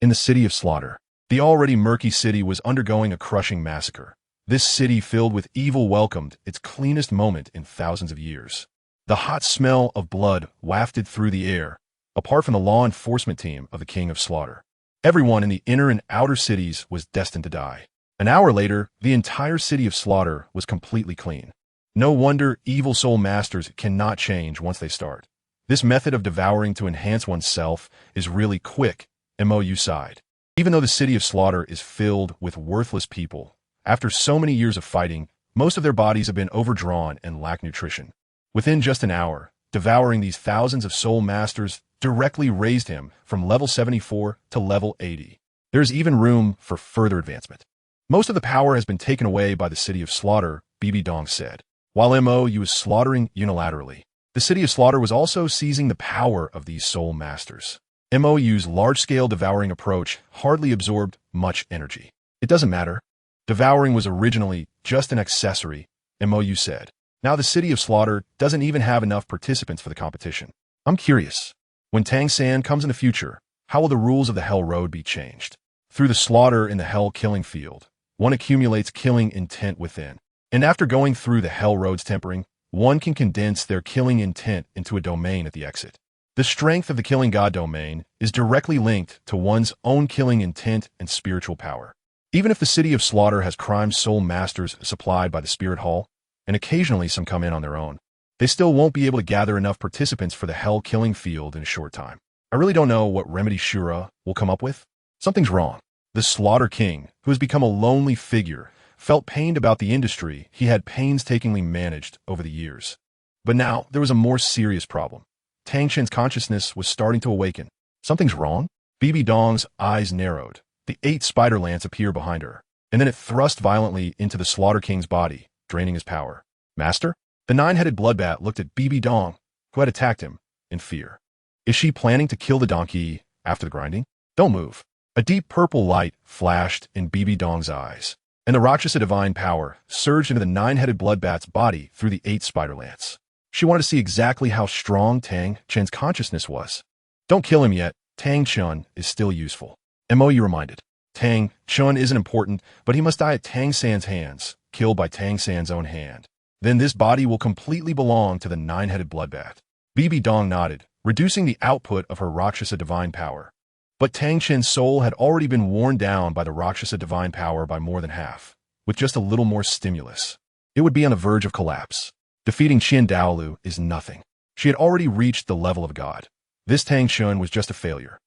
In the city of Slaughter, the already murky city was undergoing a crushing massacre. This city filled with evil welcomed its cleanest moment in thousands of years. The hot smell of blood wafted through the air, apart from the law enforcement team of the King of Slaughter. Everyone in the inner and outer cities was destined to die. An hour later, the entire city of Slaughter was completely clean. No wonder evil soul masters cannot change once they start. This method of devouring to enhance oneself is really quick, Mou sighed. Even though the city of Slaughter is filled with worthless people, after so many years of fighting, most of their bodies have been overdrawn and lack nutrition. Within just an hour, devouring these thousands of soul masters directly raised him from level 74 to level 80. There is even room for further advancement. Most of the power has been taken away by the city of Slaughter, Bb Dong said. While Mou was slaughtering unilaterally, the city of Slaughter was also seizing the power of these soul masters. Mou's large-scale devouring approach hardly absorbed much energy. It doesn't matter. Devouring was originally just an accessory, Mou said. Now the city of Slaughter doesn't even have enough participants for the competition. I'm curious. When Tang San comes in the future, how will the rules of the Hell Road be changed? Through the slaughter in the Hell Killing Field, one accumulates killing intent within. And after going through the Hell Road's tempering, one can condense their killing intent into a domain at the exit. The strength of the Killing God domain is directly linked to one's own killing intent and spiritual power. Even if the city of Slaughter has crime soul masters supplied by the Spirit Hall, and occasionally some come in on their own, they still won't be able to gather enough participants for the Hell Killing Field in a short time. I really don't know what remedy Shura will come up with. Something's wrong. The Slaughter King, who has become a lonely figure, felt pained about the industry he had painstakingly managed over the years. But now there was a more serious problem. Tang Chen's consciousness was starting to awaken. Something's wrong? Bb Dong's eyes narrowed. The 8 spider lance appeared behind her, and then it thrust violently into the Slaughter King's body, draining his power. Master? The 9-headed bloodbat looked at Bb Dong, who had attacked him, in fear. Is she planning to kill the donkey after the grinding? Don't move. A deep purple light flashed in Bb Dong's eyes, and the Rakshasa divine power surged into the 9-headed bloodbat's body through the 8 spider lance. She wanted to see exactly how strong Tang Chen's consciousness was. Don't kill him yet. Tang Chen is still useful. Mou reminded. Tang Chen isn't important, but he must die at Tang San's hands, killed by Tang San's own hand. Then this body will completely belong to the 9-headed bloodbat. Bb Dong nodded, reducing the output of her Rakshasa divine power. But Tang Chen's soul had already been worn down by the Rakshasa divine power by more than half. With just a little more stimulus, it would be on the verge of collapse. Defeating Dalu is nothing. She had already reached the level of God. This Tang Chen was just a failure.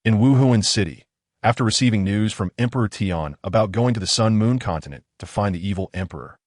In Wuhuan City, after receiving news from Emperor Tian about going to the Sun Moon continent to find the evil emperor,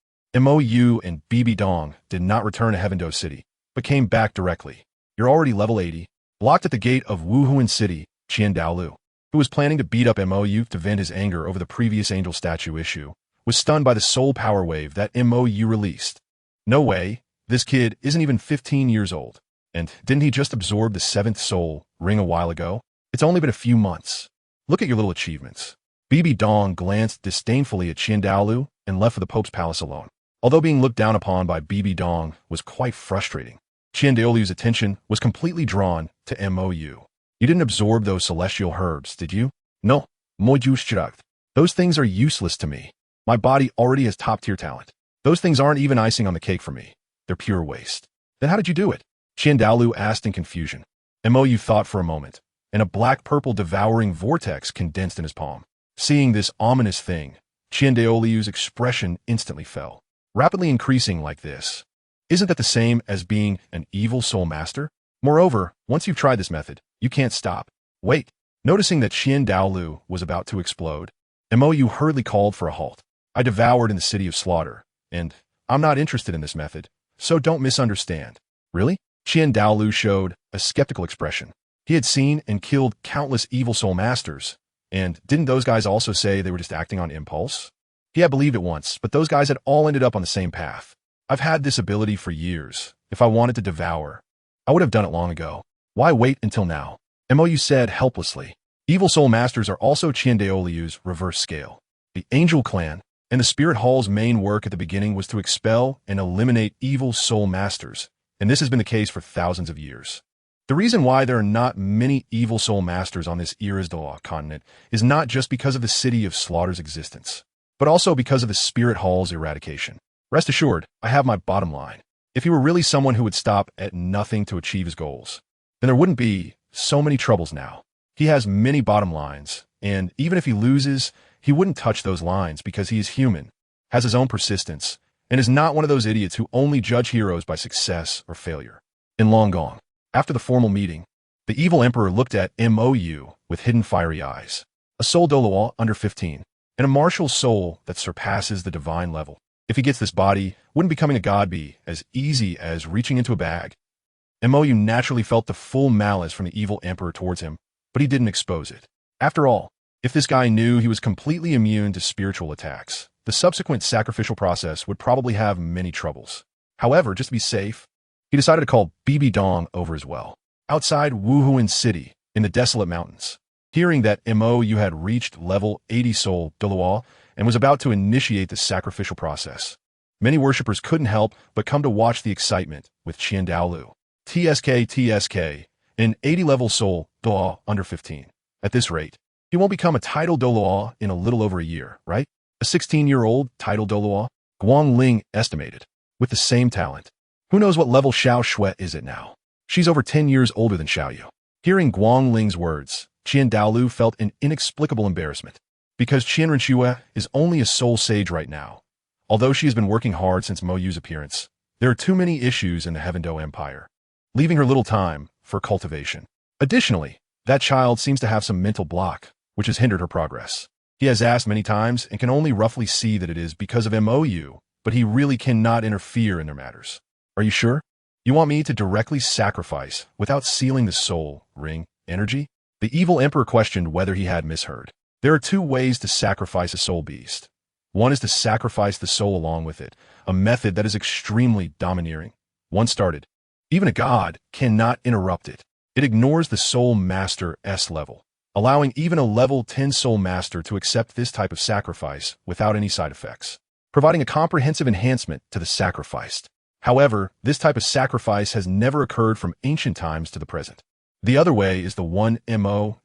Mou and BB Dong did not return to Heavendo City, but came back directly. You're already level 80, blocked at the gate of Wuhuan City, Dalu, who was planning to beat up Mou to vent his anger over the previous angel statue issue, was stunned by the soul power wave that Mou released. No way, this kid isn't even 15 years old. And didn't he just absorb the 7th soul ring a while ago? It's only been a few months. Look at your little achievements. BB Dong glanced disdainfully at Dalu and left for the Pope's palace alone. Although being looked down upon by BB Dong was quite frustrating, Dalu's attention was completely drawn to Mou. You didn't absorb those celestial herbs, did you? No, those things are useless to me. My body already has top-tier talent. Those things aren't even icing on the cake for me. They're pure waste. Then how did you do it? Dalu asked in confusion. Mou thought for a moment, and a black-purple devouring vortex condensed in his palm. Seeing this ominous thing, Dalu's expression instantly fell, rapidly increasing like this. Isn't that the same as being an evil soul master? Moreover, once you've tried this method, you can't stop. Wait. Noticing that Dalu was about to explode, Mou hurriedly called for a halt. I devoured in the city of slaughter, and I'm not interested in this method, so don't misunderstand. Really? Dalu showed a skeptical expression. He had seen and killed countless evil soul masters, and didn't those guys also say they were just acting on impulse? He had believed it once, but those guys had all ended up on the same path. I've had this ability for years. If I wanted to devour, I would have done it long ago. Why wait until now? Mou said helplessly. Evil soul masters are also Dalu's reverse scale. The Angel Clan and the Spirit Hall's main work at the beginning was to expel and eliminate evil soul masters, and this has been the case for thousands of years. The reason why there are not many evil soul masters on this era's Douluo Continent is not just because of the City of Slaughter's existence, but also because of the Spirit Hall's eradication. Rest assured, I have my bottom line. If he were really someone who would stop at nothing to achieve his goals, then there wouldn't be so many troubles now. He has many bottom lines, and even if he loses, he wouldn't touch those lines because he is human, has his own persistence, and is not one of those idiots who only judge heroes by success or failure. In Long Gong, after the formal meeting, the evil emperor looked at Mou with hidden fiery eyes, a soul Douluo under 15, and a martial soul that surpasses the divine level. If he gets this body, wouldn't becoming a god be as easy as reaching into a bag? Mou naturally felt the full malice from the evil emperor towards him, but he didn't expose it. After all, if this guy knew he was completely immune to spiritual attacks, the subsequent sacrificial process would probably have many troubles. However, just to be safe, he decided to call BB Dong over as well. Outside Wuhuan City, in the desolate mountains, hearing that Mou had reached level 80 soul Douluo and was about to initiate the sacrificial process, many worshippers couldn't help but come to watch the excitement with Dalu. TSK, an 80-level soul Douluo under 15. At this rate, he won't become a title Douluo in a little over a year, right? A 16-year-old title Douluo, Guangling estimated, with the same talent. Who knows what level Xiao Shui is at now? She's over 10 years older than Xiaoyu. Hearing Guangling's words, Dalu felt an inexplicable embarrassment. Because Qianren is only a soul sage right now. Although she has been working hard since Mou's appearance, there are too many issues in the Heavendo Empire, leaving her little time for cultivation. Additionally, that child seems to have some mental block, which has hindered her progress. He has asked many times and can only roughly see that it is because of Mou, but he really cannot interfere in their matters. Are you sure? You want me to directly sacrifice without sealing the soul ring energy? The evil emperor questioned whether he had misheard. There are two ways to sacrifice a soul beast. One is to sacrifice the soul along with it, a method that is extremely domineering. Once started, even a god cannot interrupt it. It ignores the soul master S level, allowing even a level 10 soul master to accept this type of sacrifice without any side effects, providing a comprehensive enhancement to the sacrificed. However, this type of sacrifice has never occurred from ancient times to the present. The other way is the one Mou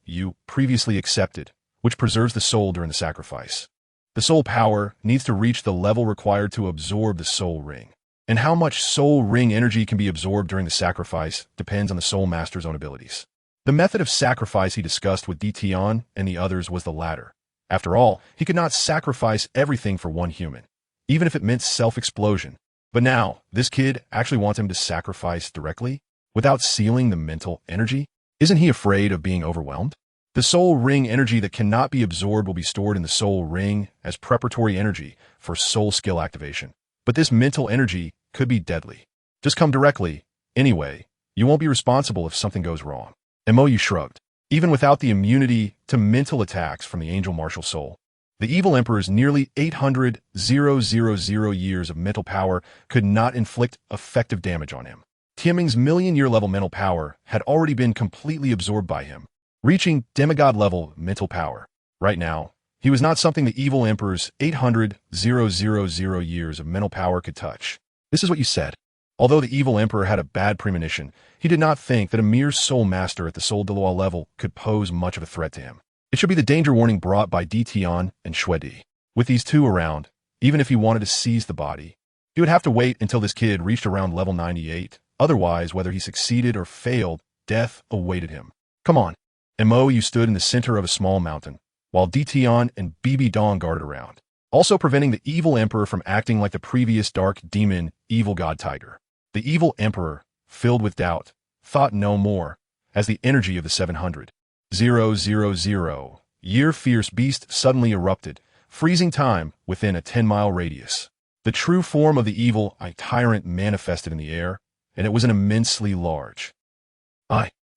previously accepted, which preserves the soul during the sacrifice. The soul power needs to reach the level required to absorb the soul ring. And how much soul ring energy can be absorbed during the sacrifice depends on the soul master's own abilities. The method of sacrifice he discussed with Tion and the others was the latter. After all, he could not sacrifice everything for one human, even if it meant self-explosion. But now, this kid actually wants him to sacrifice directly, without sealing the mental energy? Isn't he afraid of being overwhelmed? The soul ring energy that cannot be absorbed will be stored in the soul ring as preparatory energy for soul skill activation. But this mental energy could be deadly. Just come directly. Anyway, you won't be responsible if something goes wrong. Mou shrugged. Even without the immunity to mental attacks from the angel martial soul, the evil emperor's nearly 800,000 years of mental power could not inflict effective damage on him. Tianming's million-year level mental power had already been completely absorbed by him, reaching demigod-level mental power. Right now, he was not something the evil emperor's 800,000 years of mental power could touch. This is what you said. Although the evil emperor had a bad premonition, he did not think that a mere soul master at the Soul Douluo level could pose much of a threat to him. It should be the danger warning brought by Tian and Shuedi. With these two around, even if he wanted to seize the body, he would have to wait until this kid reached around level 98. Otherwise, whether he succeeded or failed, death awaited him. Come on. Mo stood in the center of a small mountain, while Tian and Bibi Dong guarded around, also preventing the evil emperor from acting like the previous dark demon, evil god tiger. The evil emperor, filled with doubt, thought no more, as the energy of the 700,000-year fierce beast suddenly erupted, freezing time within a 10-mile radius. The true form of the evil tyrant manifested in the air, and it was an immensely large.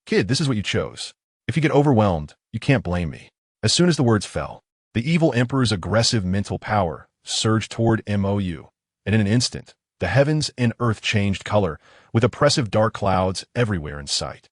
Kid, this is what you chose. If you get overwhelmed, you can't blame me. As soon as the words fell, the evil emperor's aggressive mental power surged toward Mou, and in an instant, the heavens and earth changed color, with oppressive dark clouds everywhere in sight.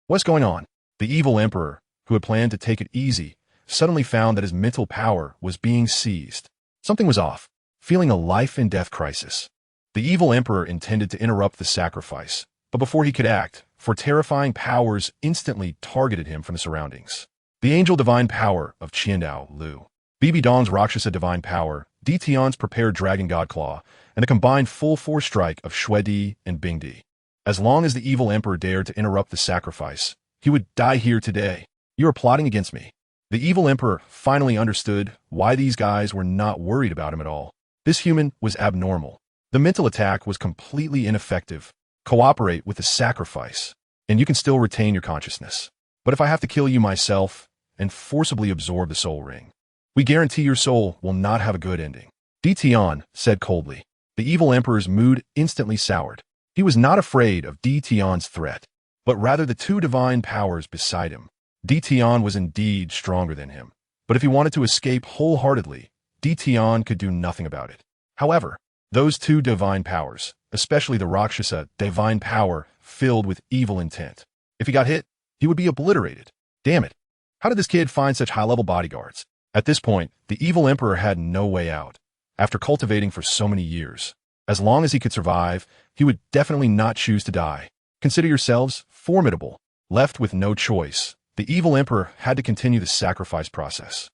What's going on? The evil emperor, who had planned to take it easy, suddenly found that his mental power was being seized. Something was off, feeling a life-and-death crisis. The evil emperor intended to interrupt the sacrifice, but before he could act, four terrifying powers instantly targeted him from the surroundings. The angel divine power of Qiandao Lu, Bibi Dong's Rakshasa divine power, Tian's prepared dragon god claw, and the combined full-force strike of Shuedi and Bingdi. As long as the evil emperor dared to interrupt the sacrifice, he would die here today. You are plotting against me. The evil emperor finally understood why these guys were not worried about him at all. This human was abnormal. The mental attack was completely ineffective. Cooperate with the sacrifice, and you can still retain your consciousness. But if I have to kill you myself and forcibly absorb the soul ring, we guarantee your soul will not have a good ending. Tian said coldly. The evil emperor's mood instantly soured. He was not afraid of Tian's threat, but rather the two divine powers beside him. Tian was indeed stronger than him, but if he wanted to escape wholeheartedly, Tian could do nothing about it. However, those two divine powers, especially the Rakshasa divine power, filled with evil intent. If he got hit, he would be obliterated. Damn it. How did this kid find such high-level bodyguards? At this point, the evil emperor had no way out. After cultivating for so many years, as long as he could survive, he would definitely not choose to die. Consider yourselves formidable. Left with no choice, the evil emperor had to continue the sacrifice process.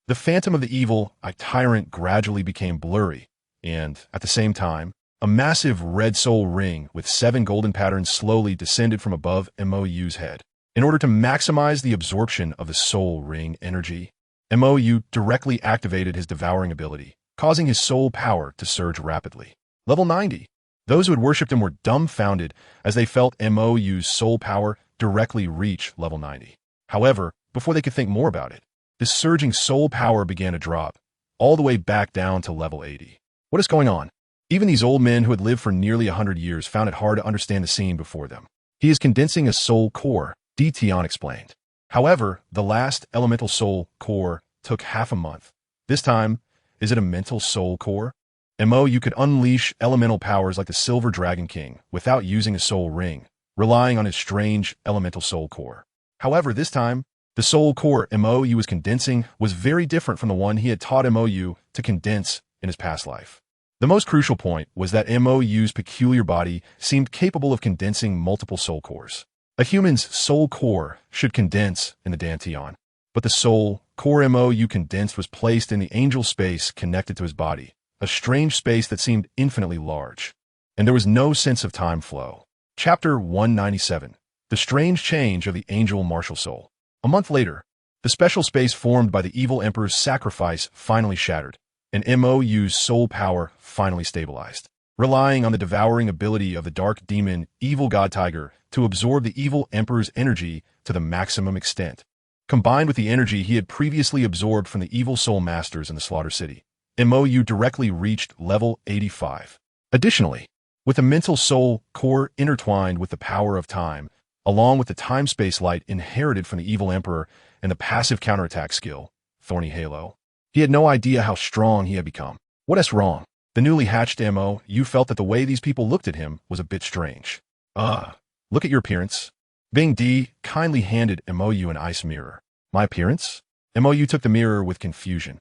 The phantom of the evil tyrant gradually became blurry, and, at the same time, a massive red soul ring with 7 golden patterns slowly descended from above Mou's head. In order to maximize the absorption of the soul ring energy, Mou directly activated his devouring ability, causing his soul power to surge rapidly. Level 90. Those who had worshipped him were dumbfounded as they felt Mou's soul power directly reach level 90. However, before they could think more about it, this surging soul power began to drop, all the way back down to level 80. What is going on? Even these old men who had lived for nearly 100 years found it hard to understand the scene before them. He is condensing a soul core, Tian explained. However, the last elemental soul core took half a month. This time, is it a mental soul core? Mou could unleash elemental powers like the Silver Dragon King without using a soul ring, relying on his strange elemental soul core. However, this time, the soul core Mou was condensing was very different from the one he had taught Mou to condense in his past life. The most crucial point was that Mou's peculiar body seemed capable of condensing multiple soul cores. A human's soul core should condense in the Dantian, but the soul core Mou condensed was placed in the angel space connected to his body, a strange space that seemed infinitely large. And there was no sense of time flow. Chapter 197. The Strange Change of the Angel Martial Soul. A month later, the special space formed by the evil emperor's sacrifice finally shattered, and Mou's soul power finally stabilized. Relying on the devouring ability of the dark demon, evil god tiger, to absorb the evil emperor's energy to the maximum extent. Combined with the energy he had previously absorbed from the evil soul masters in the Slaughter City, MOU directly reached level 85. Additionally, with a mental soul core intertwined with the power of time, along with the time-space light inherited from the evil emperor and the passive counterattack skill, Thorny Halo, he had no idea how strong he had become. What's wrong? The newly hatched MOU felt that the way these people looked at him was a bit strange. Look at your appearance. Bing D kindly handed MOU an ice mirror. My appearance? MOU took the mirror with confusion.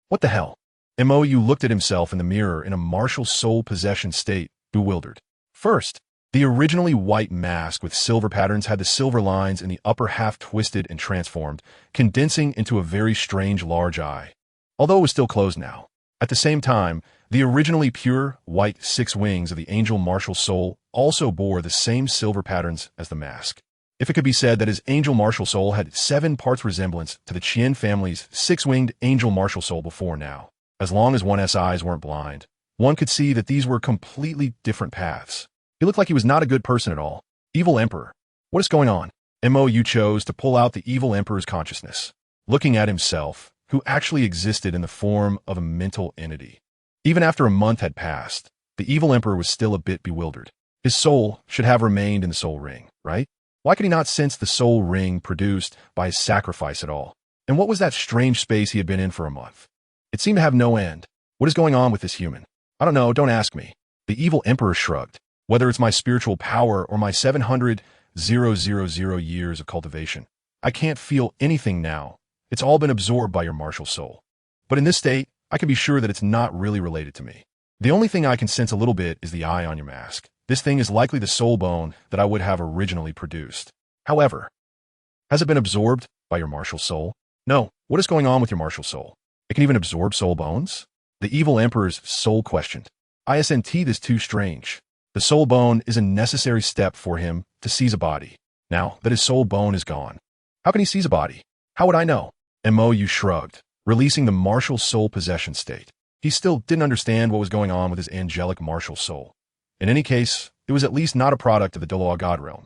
What the hell? MOU looked at himself in the mirror in a martial soul possession state, bewildered. First, the originally white mask with silver patterns had the silver lines in the upper half twisted and transformed, condensing into a very strange large eye. Although it was still closed now. At the same time, the originally pure, white 6 wings of the angel martial soul also bore the same silver patterns as the mask. If it could be said that his angel martial soul had 7 parts resemblance to the Qian family's 6-winged angel martial soul before now, as long as one's eyes weren't blind, one could see that these were completely different paths. He looked like he was not a good person at all. Evil Emperor. What is going on? MOU chose to pull out the evil emperor's consciousness, looking at himself, who actually existed in the form of a mental entity. Even after a month had passed, the evil emperor was still a bit bewildered. His soul should have remained in the soul ring, right? Why could he not sense the soul ring produced by his sacrifice at all? And what was that strange space he had been in for a month? It seemed to have no end. What is going on with this human? I don't know, don't ask me. The evil emperor shrugged. Whether it's my spiritual power or my 700,000 years of cultivation, I can't feel anything now. It's all been absorbed by your martial soul. But in this state, I can be sure that it's not really related to me. The only thing I can sense a little bit is the eye on your mask. This thing is likely the soul bone that I would have originally produced. However, has it been absorbed by your martial soul? No. What is going on with your martial soul? It can even absorb soul bones? The evil emperor's soul questioned. Isn't this too strange? The soul bone is a necessary step for him to seize a body. Now that his soul bone is gone, how can he seize a body? How would I know? MOU shrugged, releasing the martial soul possession state. He still didn't understand what was going on with his angelic martial soul. In any case, it was at least not a product of the Douluo God realm.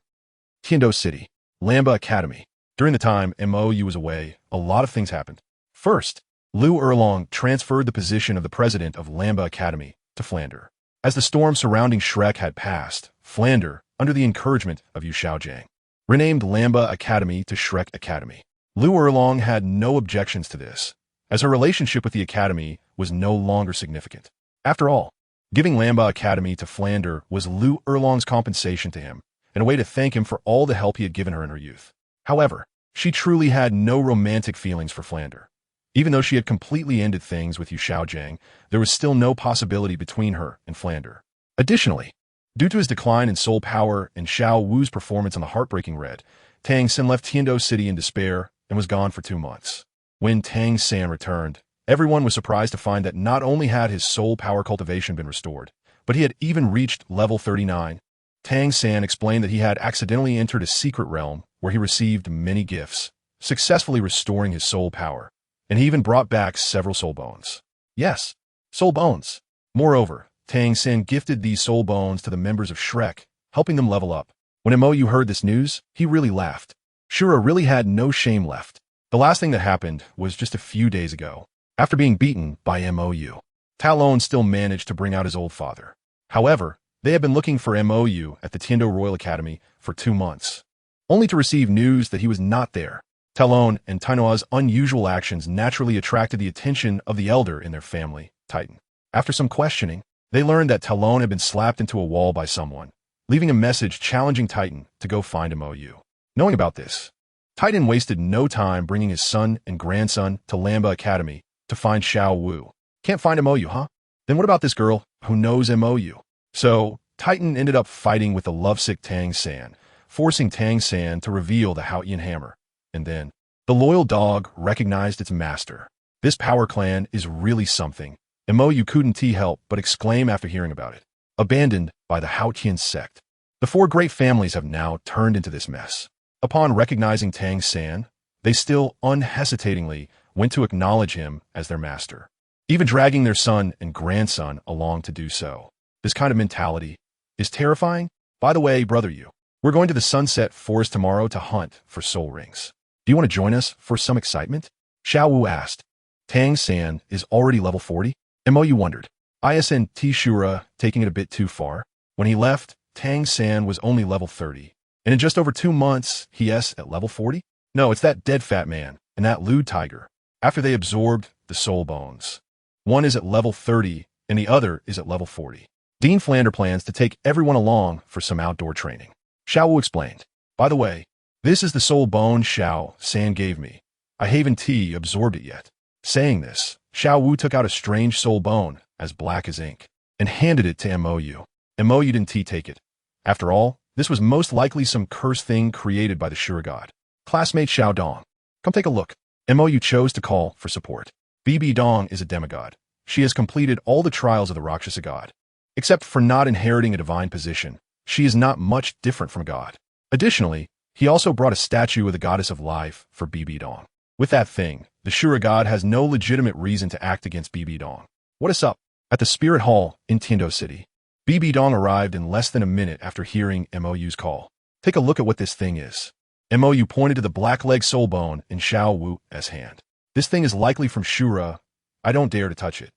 Tiando City, Lamba Academy. During the time MOU was away, a lot of things happened. First, Liu Erlong transferred the position of the president of Lamba Academy to Flander. As the storm surrounding Shrek had passed, Flander, under the encouragement of Yu Shaojiang, renamed Lamba Academy to Shrek Academy. Liu Erlong had no objections to this, as her relationship with the academy was no longer significant. After all, giving Lamba Academy to Flander was Liu Erlong's compensation to him, and a way to thank him for all the help he had given her in her youth. However, she truly had no romantic feelings for Flander. Even though she had completely ended things with Yu Shaojiang, there was still no possibility between her and Flander. Additionally, due to his decline in soul power and Xiao Wu's performance on the heartbreaking Red, Tang San left Tiando City in despair and was gone for 2 months. When Tang San returned, everyone was surprised to find that not only had his soul power cultivation been restored, but he had even reached level 39. Tang San explained that he had accidentally entered a secret realm where he received many gifts, successfully restoring his soul power, and he even brought back several soul bones. Yes, soul bones. Moreover, Tang San gifted these soul bones to the members of Shrek, helping them level up. When MOU heard this news, he really laughed. Shura really had no shame left. The last thing that happened was just a few days ago. After being beaten by MOU, Talon still managed to bring out his old father. However, they had been looking for MOU at the Tiando Royal Academy for 2 months, only to receive news that he was not there. Talon and Tainoa's unusual actions naturally attracted the attention of the elder in their family, Titan. After some questioning, they learned that Talon had been slapped into a wall by someone, leaving a message challenging Titan to go find MOU. Knowing about this, Titan wasted no time bringing his son and grandson to Lamba Academy to find Xiao Wu. Can't find MOU, huh? Then what about this girl who knows MOU? So, Titan ended up fighting with the lovesick Tang San, forcing Tang San to reveal the Haotian hammer. And then, the loyal dog recognized its master. This power clan is really something. MOU couldn't help but exclaim after hearing about it. Abandoned by the Haotian sect. The 4 great families have now turned into this mess. Upon recognizing Tang San, they still unhesitatingly went to acknowledge him as their master, even dragging their son and grandson along to do so. This kind of mentality is terrifying. By the way, brother Yu, we're going to the Sunset Forest tomorrow to hunt for soul rings. Do you want to join us for some excitement? Xiao Wu asked. Tang San is already level 40? MOU wondered. Isn't Shura taking it a bit too far? When he left, Tang San was only level 30. And in just over 2 months, he's at level 40? No, it's that dead fat man and that lewd tiger. After they absorbed the soul bones. One is at level 30 and the other is at level 40. Dean Flander plans to take everyone along for some outdoor training. Xiao Wu explained. By the way, this is the soul bone Xiao San gave me. I haven't absorbed it yet. Saying this, Xiao Wu took out a strange soul bone, as black as ink, and handed it to MOU. MOU didn't take it. After all, this was most likely some cursed thing created by the Shura god. Classmate Xiao Dong. Come take a look. MOU chose to call for support. BB Dong is a demigod. She has completed all the trials of the Rakshasa god. Except for not inheriting a divine position, she is not much different from a god. Additionally, he also brought a statue of the goddess of life for BB Dong. With that thing, the Shura god has no legitimate reason to act against BB Dong. What is up? At the Spirit Hall in Tindo City, BB Dong arrived in less than a minute after hearing MOU's call. Take a look at what this thing is. MOU pointed to the black leg soul bone in Xiao Wu's hand. This thing is likely from Shura. I don't dare to touch it.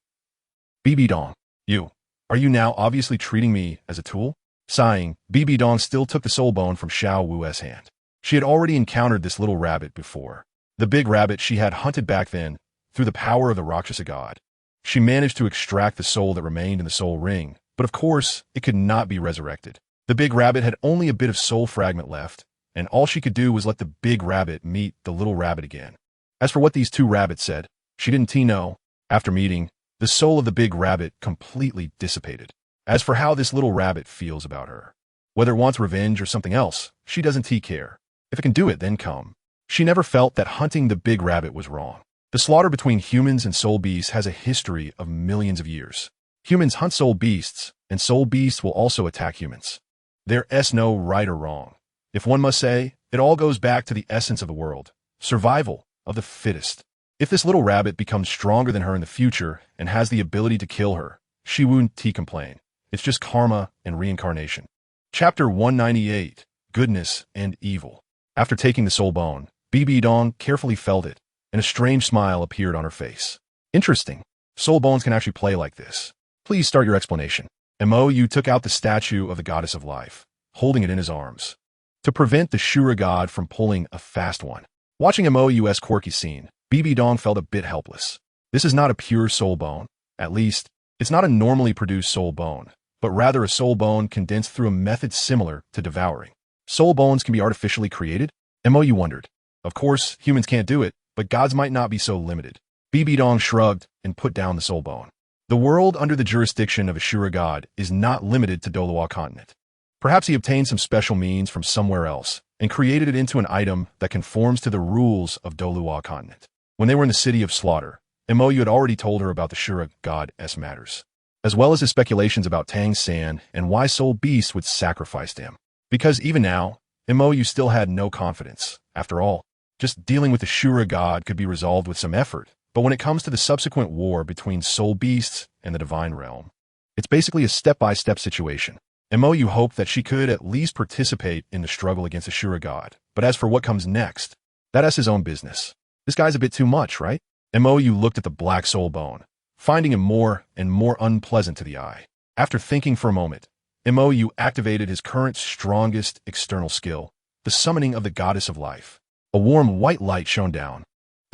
BB Dong, are you now obviously treating me as a tool? Sighing, BB Dong still took the soul bone from Xiao Wu's hand. She had already encountered this little rabbit before. The big rabbit she had hunted back then, through the power of the Rakshasa god. She managed to extract the soul that remained in the soul ring, but of course, it could not be resurrected. The big rabbit had only a bit of soul fragment left, and all she could do was let the big rabbit meet the little rabbit again. As for what these two rabbits said, she didn't know. After meeting, the soul of the big rabbit completely dissipated. As for how this little rabbit feels about her, whether it wants revenge or something else, she doesn't care. If it can do it, then come. She never felt that hunting the big rabbit was wrong. The slaughter between humans and soul beasts has a history of millions of years. Humans hunt soul beasts, and soul beasts will also attack humans. There's no right or wrong. If one must say, it all goes back to the essence of the world, survival of the fittest. If this little rabbit becomes stronger than her in the future and has the ability to kill her, she won't complain. It's just karma and reincarnation. Chapter 198, Goodness and Evil. After taking the soul bone, BB Dong carefully felt it, and a strange smile appeared on her face. Interesting. Soul bones can actually play like this. Please start your explanation. MOU took out the statue of the goddess of life, holding it in his arms, to prevent the Shura god from pulling a fast one. Watching MOU's quirky scene, BB Dong felt a bit helpless. This is not a pure soul bone. At least, it's not a normally produced soul bone, but rather a soul bone condensed through a method similar to devouring. Soul bones can be artificially created? MOU wondered. Of course, humans can't do it, but gods might not be so limited. BB Dong shrugged and put down the soul bone. The world under the jurisdiction of a Shura god is not limited to Douluo Continent. Perhaps he obtained some special means from somewhere else and created it into an item that conforms to the rules of Douluo Continent. When they were in the city of Slaughter, MOU had already told her about the Shura god's matters, as well as his speculations about Tang San and why soul beasts would sacrifice to him. Because even now, MOU still had no confidence. After all, just dealing with the Shura god could be resolved with some effort, but when it comes to the subsequent war between soul beasts and the divine realm, it's basically a step-by-step situation. MOU hoped that she could at least participate in the struggle against the Shura god, but as for what comes next, that's his own business. This guy's a bit too much, right? MOU looked at the black soul bone, finding him more and more unpleasant to the eye. After thinking for a moment, MOU activated his current strongest external skill, the summoning of the goddess of life. A warm white light shone down,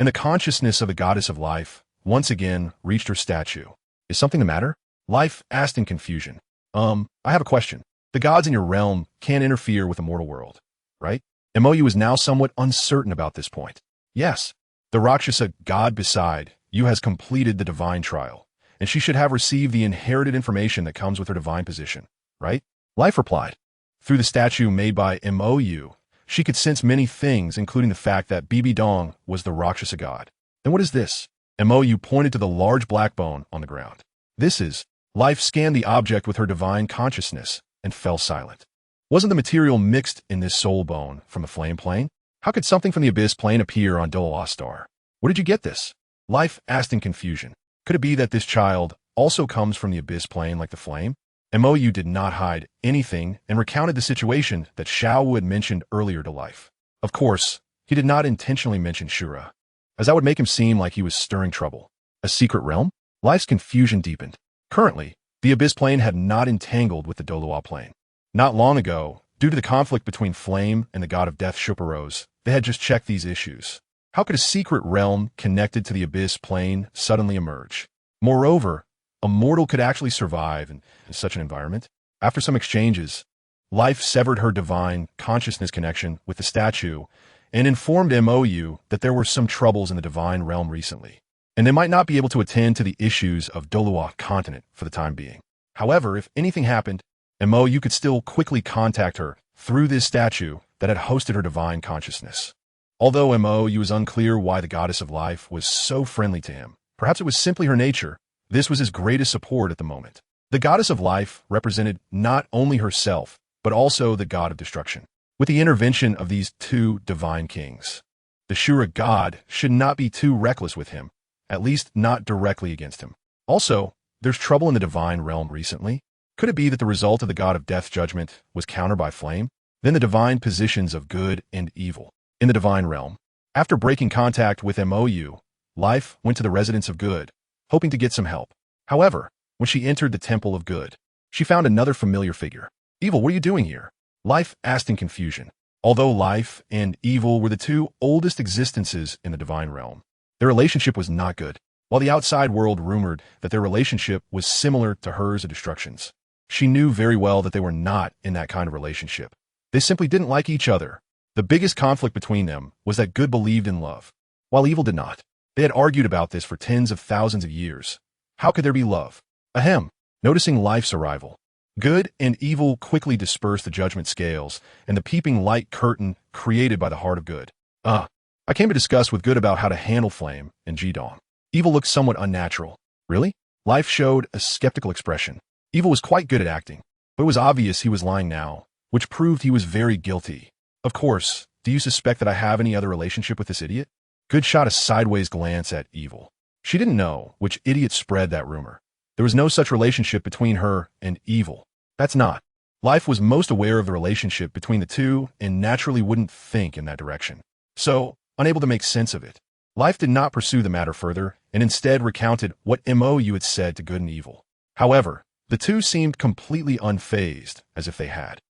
and the consciousness of the goddess of life once again reached her statue. Is something the matter? Life asked in confusion. I have a question. The gods in your realm can't interfere with the mortal world, right? MOU is now somewhat uncertain about this point. Yes, the Rakshasa god beside you has completed the divine trial, and she should have received the inherited information that comes with her divine position, right? Life replied. Through the statue made by MOU, she could sense many things, including the fact that BB Dong was the Rakshasa god. And what is this? MOU pointed to the large black bone on the ground. This is. Life scanned the object with her divine consciousness and fell silent. Wasn't the material mixed in this soul bone from the flame plane? How could something from the abyss plane appear on Douluo Star? Where did you get this? Life asked in confusion. Could it be that this child also comes from the abyss plane like the flame? MOU did not hide anything and recounted the situation that Xiao Wu had mentioned earlier to Life. Of course, he did not intentionally mention Shura, as that would make him seem like he was stirring trouble. A secret realm? Life's confusion deepened. Currently, the Abyss Plane had not entangled with the Douluo Plane. Not long ago, due to the conflict between Flame and the god of death Shuparos, they had just checked these issues. How could a secret realm connected to the Abyss Plane suddenly emerge? Moreover, a mortal could actually survive in such an environment. After some exchanges, Life severed her divine consciousness connection with the statue and informed MOU that there were some troubles in the divine realm recently, and they might not be able to attend to the issues of Douluo Continent for the time being. However, if anything happened, MOU could still quickly contact her through this statue that had hosted her divine consciousness. Although MOU was unclear why the goddess of life was so friendly to him, perhaps it was simply her nature. This was his greatest support at the moment. The goddess of life represented not only herself, but also the god of destruction. With the intervention of these two divine kings, the Shura god should not be too reckless with him, at least not directly against him. Also, there's trouble in the divine realm recently. Could it be that the result of the god of death's judgment was countered by Flame? Then the divine positions of good and evil. In the divine realm, after breaking contact with MOU, Life went to the residence of good, hoping to get some help. However, when she entered the temple of good, she found another familiar figure. Evil, what are you doing here? Life asked in confusion. Although Life and Evil were the two oldest existences in the divine realm, their relationship was not good. While the outside world rumored that their relationship was similar to hers of destruction's, she knew very well that they were not in that kind of relationship. They simply didn't like each other. The biggest conflict between them was that good believed in love, while evil did not. They had argued about this for tens of thousands of years. How could there be love? Ahem. Noticing Life's arrival, good and evil quickly dispersed the judgment scales and the peeping light curtain created by the heart of good. I came to discuss with good about how to handle Flame and Jidong. Evil looked somewhat unnatural. Really? Life showed a skeptical expression. Evil was quite good at acting, but it was obvious he was lying now, which proved he was very guilty. Of course, do you suspect that I have any other relationship with this idiot? Good shot a sideways glance at Evil. She didn't know which idiot spread that rumor. There was no such relationship between her and Evil. That's not. Life was most aware of the relationship between the two and naturally wouldn't think in that direction. So, unable to make sense of it, Life did not pursue the matter further and instead recounted what MOU had said to good and evil. However, the two seemed completely unfazed, as if they had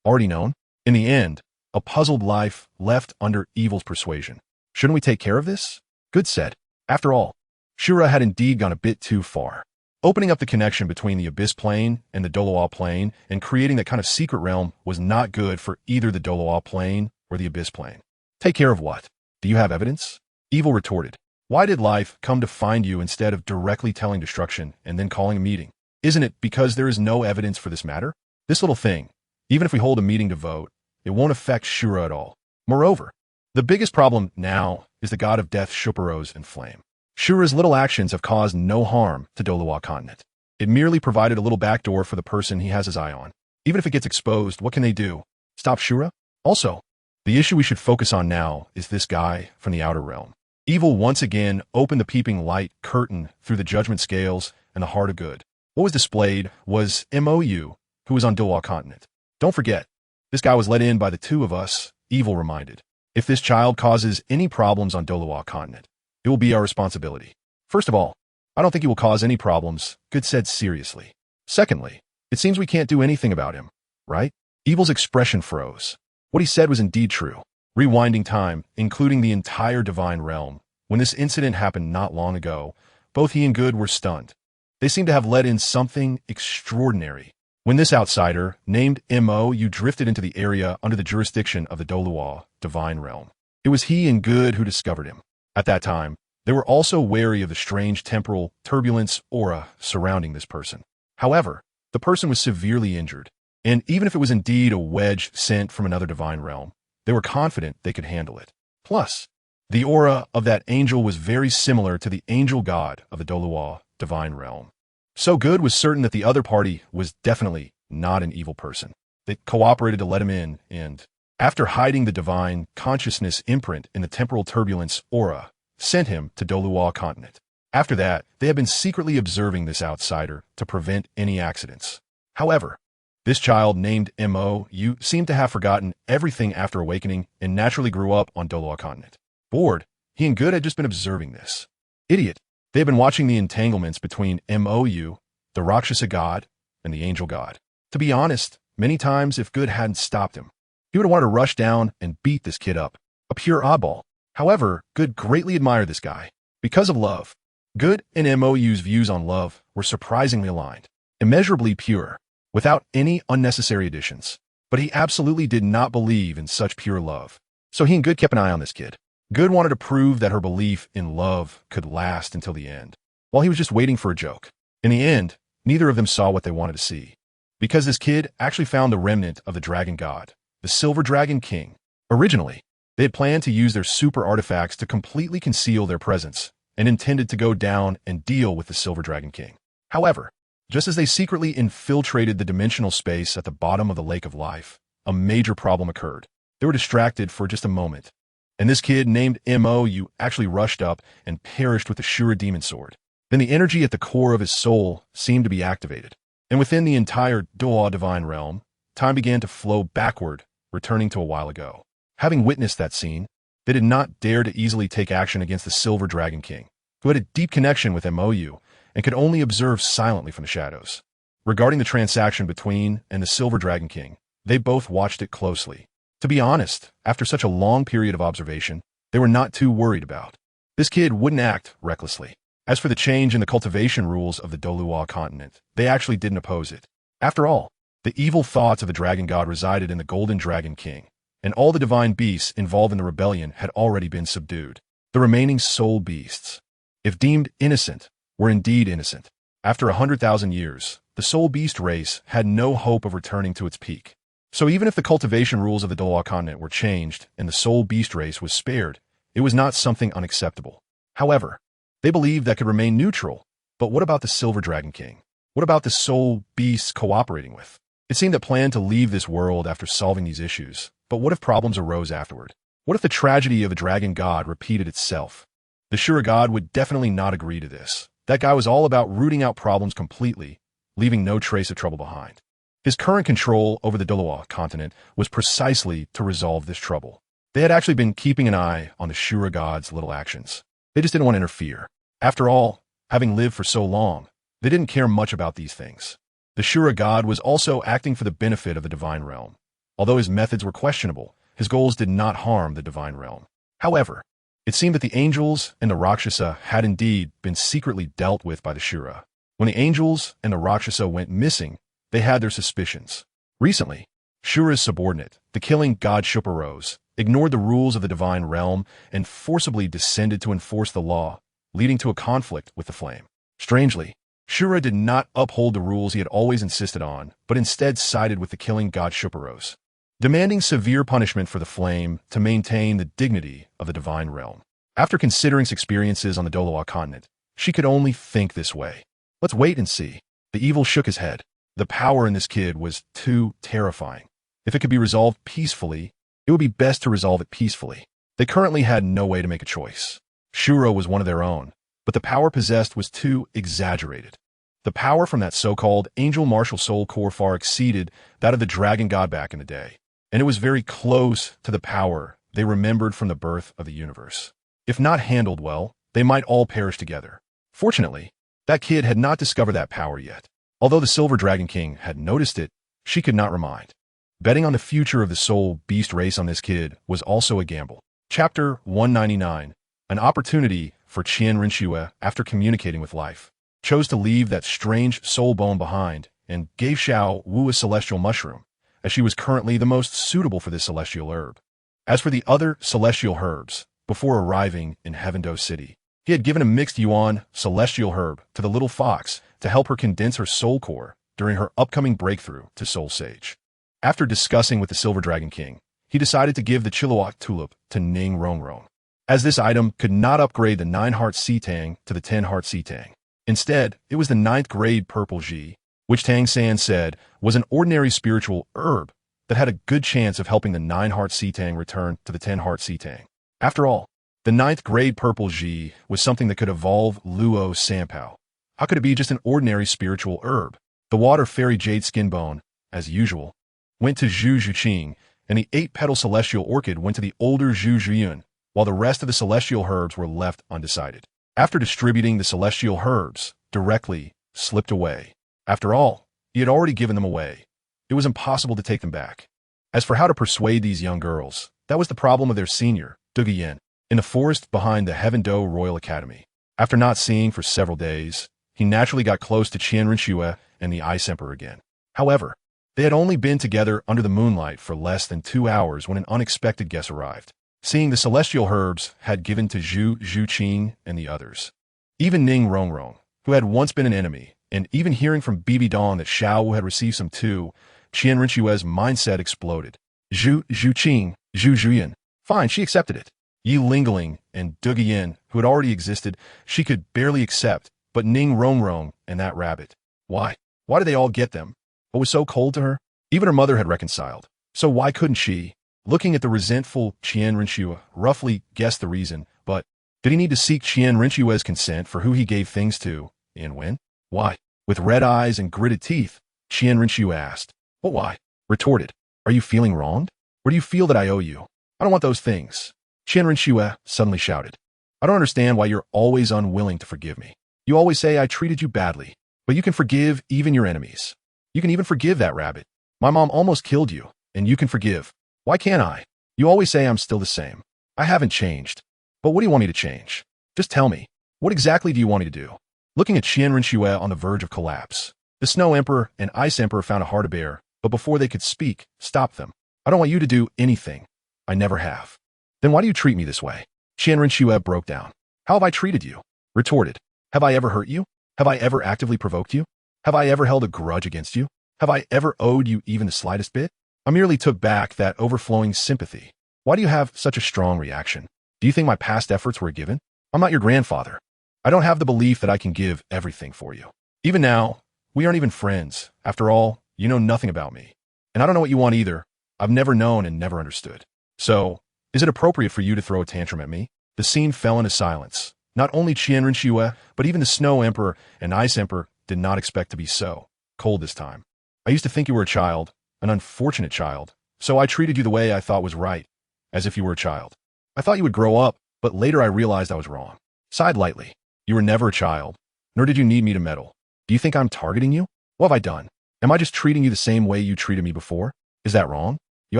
already known. In the end, a puzzled Life left under Evil's persuasion. Shouldn't we take care of this? Good said. After all, Shura had indeed gone a bit too far, opening up the connection between the Abyss Plane and the Douluo Plane and creating that kind of secret realm was not good for either the Douluo Plane or the Abyss Plane. Take care of what? Do you have evidence? Evil retorted. Why did Life come to find you instead of directly telling Destruction and then calling a meeting? Isn't it because there is no evidence for this matter? This little thing, even if we hold a meeting to vote, it won't affect Shura at all. Moreover, the biggest problem now is the god of death Shuparos and Flame. Shura's little actions have caused no harm to Douluo Continent. It merely provided a little backdoor for the person he has his eye on. Even if it gets exposed, what can they do? Stop Shura? Also, the issue we should focus on now is this guy from the outer realm. Evil once again opened the peeping light curtain through the judgment scales and the heart of good. What was displayed was MOU, who was on Douluo Continent. Don't forget, this guy was let in by the two of us, Evil reminded. If this child causes any problems on Douluo Continent, it will be our responsibility. First of all, I don't think he will cause any problems, Good said seriously. Secondly, it seems we can't do anything about him, right? Evil's expression froze. What he said was indeed true. Rewinding time, including the entire divine realm, when this incident happened not long ago, both he and Good were stunned. They seemed to have let in something extraordinary. When this outsider, named MOU, drifted into the area under the jurisdiction of the Douluo divine realm, it was he and Good who discovered him. At that time, they were also wary of the strange temporal turbulence aura surrounding this person. However, the person was severely injured, and even if it was indeed a wedge sent from another divine realm, they were confident they could handle it. Plus, the aura of that angel was very similar to the angel god of the Douluo divine realm. So Good was certain that the other party was definitely not an evil person. They cooperated to let him in, and after hiding the divine consciousness imprint in the temporal turbulence aura, sent him to Douluo Continent. After that, they had been secretly observing this outsider to prevent any accidents. However, this child named MOU seemed to have forgotten everything after awakening and naturally grew up on Douluo Continent. Bored, he and Good had just been observing this. Idiot. They had been watching the entanglements between Mou, the Rakshasa god, and the angel god. To be honest, many times if Good hadn't stopped him, he would have wanted to rush down and beat this kid up. A pure oddball. However, Good greatly admired this guy. Because of love. Good and Mou's views on love were surprisingly aligned. Immeasurably pure, without any unnecessary additions. But he absolutely did not believe in such pure love. So he and Good kept an eye on this kid. Good wanted to prove that her belief in love could last until the end, while he was just waiting for a joke. In the end, neither of them saw what they wanted to see. Because this kid actually found the remnant of the dragon god, the Silver Dragon King. Originally, they had planned to use their super artifacts to completely conceal their presence, and intended to go down and deal with the Silver Dragon King. However, just as they secretly infiltrated the dimensional space at the bottom of the Lake of Life, a major problem occurred. They were distracted for just a moment, and this kid named Mou actually rushed up and perished with the Shura demon sword. Then the energy at the core of his soul seemed to be activated, and within the entire Douluo divine realm, time began to flow backward, returning to a while ago. Having witnessed that scene, they did not dare to easily take action against the Silver Dragon King, who had a deep connection with Mou and could only observe silently from the shadows. Regarding the transaction between and the Silver Dragon King, they both watched it closely. To be honest, after such a long period of observation, they were not too worried about. This kid wouldn't act recklessly. As for the change in the cultivation rules of the Douluo Continent, they actually didn't oppose it. After all, the evil thoughts of the dragon god resided in the Golden Dragon King, and all the divine beasts involved in the rebellion had already been subdued. The remaining soul beasts, if deemed innocent, were indeed innocent. After 100,000 years, the soul beast race had no hope of returning to its peak. So even if the cultivation rules of the Douluo Continent were changed and the soul beast race was spared, it was not something unacceptable. However, they believed that could remain neutral. But what about the Silver Dragon King? What about the soul beasts cooperating with? It seemed that planned to leave this world after solving these issues. But what if problems arose afterward? What if the tragedy of the dragon god repeated itself? The Shura god would definitely not agree to this. That guy was all about rooting out problems completely, leaving no trace of trouble behind. His current control over the Douluo Continent was precisely to resolve this trouble. They had actually been keeping an eye on the Shura god's little actions. They just didn't want to interfere. After all, having lived for so long, they didn't care much about these things. The Shura god was also acting for the benefit of the divine realm. Although his methods were questionable, his goals did not harm the divine realm. However, it seemed that the angels and the Rakshasa had indeed been secretly dealt with by the Shura. When the angels and the Rakshasa went missing, they had their suspicions. Recently, Shura's subordinate, the killing god Shuparos, ignored the rules of the divine realm and forcibly descended to enforce the law, leading to a conflict with the flame. Strangely, Shura did not uphold the rules he had always insisted on, but instead sided with the killing god Shuparos, demanding severe punishment for the flame to maintain the dignity of the divine realm. After considering his experiences on the Douluo Continent, she could only think this way. Let's wait and see. The evil shook his head. The power in this kid was too terrifying. If it could be resolved peacefully, it would be best to resolve it peacefully. They currently had no way to make a choice. Shura was one of their own, but the power possessed was too exaggerated. The power from that so-called angel martial soul core far exceeded that of the dragon god back in the day, and it was very close to the power they remembered from the birth of the universe. If not handled well, they might all perish together. Fortunately, that kid had not discovered that power yet. Although the Silver Dragon King had noticed it, she could not remind. Betting on the future of the soul beast race on this kid was also a gamble. Chapter 199. An opportunity for Qian Rinxue, after communicating with life, chose to leave that strange soul bone behind and gave Xiao Wu a celestial mushroom, as she was currently the most suitable for this celestial herb. As for the other celestial herbs, before arriving in Heavendo City, he had given a mixed yuan celestial herb to the little fox to help her condense her soul core during her upcoming breakthrough to Soul Sage. After discussing with the Silver Dragon King, he decided to give the Chilliwack tulip to Ning Rongrong, as this item could not upgrade the 9-heart C-Tang to the 10-heart C-Tang. Instead, it was the 9th grade purple Ji, which Tang San said was an ordinary spiritual herb that had a good chance of helping the 9-heart C-Tang return to the 10-heart C-Tang. After all, the 9th grade purple Ji was something that could evolve Luo Sanpao. How could it be just an ordinary spiritual herb? The water fairy jade skin bone, as usual, went to Zhu Zhuqing, and the 8-petal celestial orchid went to the older Zhu Zhuyun, while the rest of the celestial herbs were left undecided. after distributing the celestial herbs, directly slipped away. After all, he had already given them away. It was impossible to take them back. As for how to persuade these young girls, that was the problem of their senior, Duguyen, in the forest behind the Heaven Do Royal Academy. After not seeing for several days, he naturally got close to Qian Rinxue and the Ice Emperor again. However, they had only been together under the moonlight for less than 2 hours when an unexpected guest arrived. Seeing the celestial herbs had given to Zhu Qing and the others. Even Ning Rongrong, who had once been an enemy, and even hearing from Bibi Dawn that Xiao Wu had received some too, Qian Rinxue's mindset exploded. Zhu Qing, Zhu Zhuyan. Fine, she accepted it. Yi Lingling and Duguyen, who had already existed, she could barely accept, but Ning Rongrong and that rabbit. Why? Why did they all get them? What was so cold to her? Even her mother had reconciled. So why couldn't she? Looking at the resentful Qian Rinxue, roughly guessed the reason, but did he need to seek Qian Rinxue's consent for who he gave things to, and when? Why? With red eyes and gritted teeth, Qian Rinxue asked. What why? Retorted. Are you feeling wronged? Or do you feel that I owe you? I don't want those things. Qian Rinxue suddenly shouted. I don't understand why you're always unwilling to forgive me. You always say I treated you badly, but you can forgive even your enemies. You can even forgive that rabbit. My mom almost killed you, and you can forgive. Why can't I? You always say I'm still the same. I haven't changed. But what do you want me to change? Just tell me. What exactly do you want me to do? Looking at Qian Rinxue on the verge of collapse, the Snow Emperor and Ice Emperor found it hard to bear, but before they could speak, stopped them. I don't want you to do anything. I never have. Then why do you treat me this way? Qian Rinxue broke down. How have I treated you? Retorted. Have I ever hurt you? Have I ever actively provoked you? Have I ever held a grudge against you? Have I ever owed you even the slightest bit? I merely took back that overflowing sympathy. Why do you have such a strong reaction? Do you think my past efforts were a given? I'm not your grandfather. I don't have the belief that I can give everything for you. Even now, we aren't even friends. After all, you know nothing about me. And I don't know what you want either. I've never known and never understood. So, is it appropriate for you to throw a tantrum at me? The scene fell into silence. Not only Qian Rinxue, but even the Snow Emperor and Ice Emperor did not expect to be so cold this time. I used to think you were a child, an unfortunate child, so I treated you the way I thought was right, as if you were a child. I thought you would grow up, but later I realized I was wrong. Sighed lightly. You were never a child, nor did you need me to meddle. Do you think I'm targeting you? What have I done? Am I just treating you the same way you treated me before? Is that wrong? You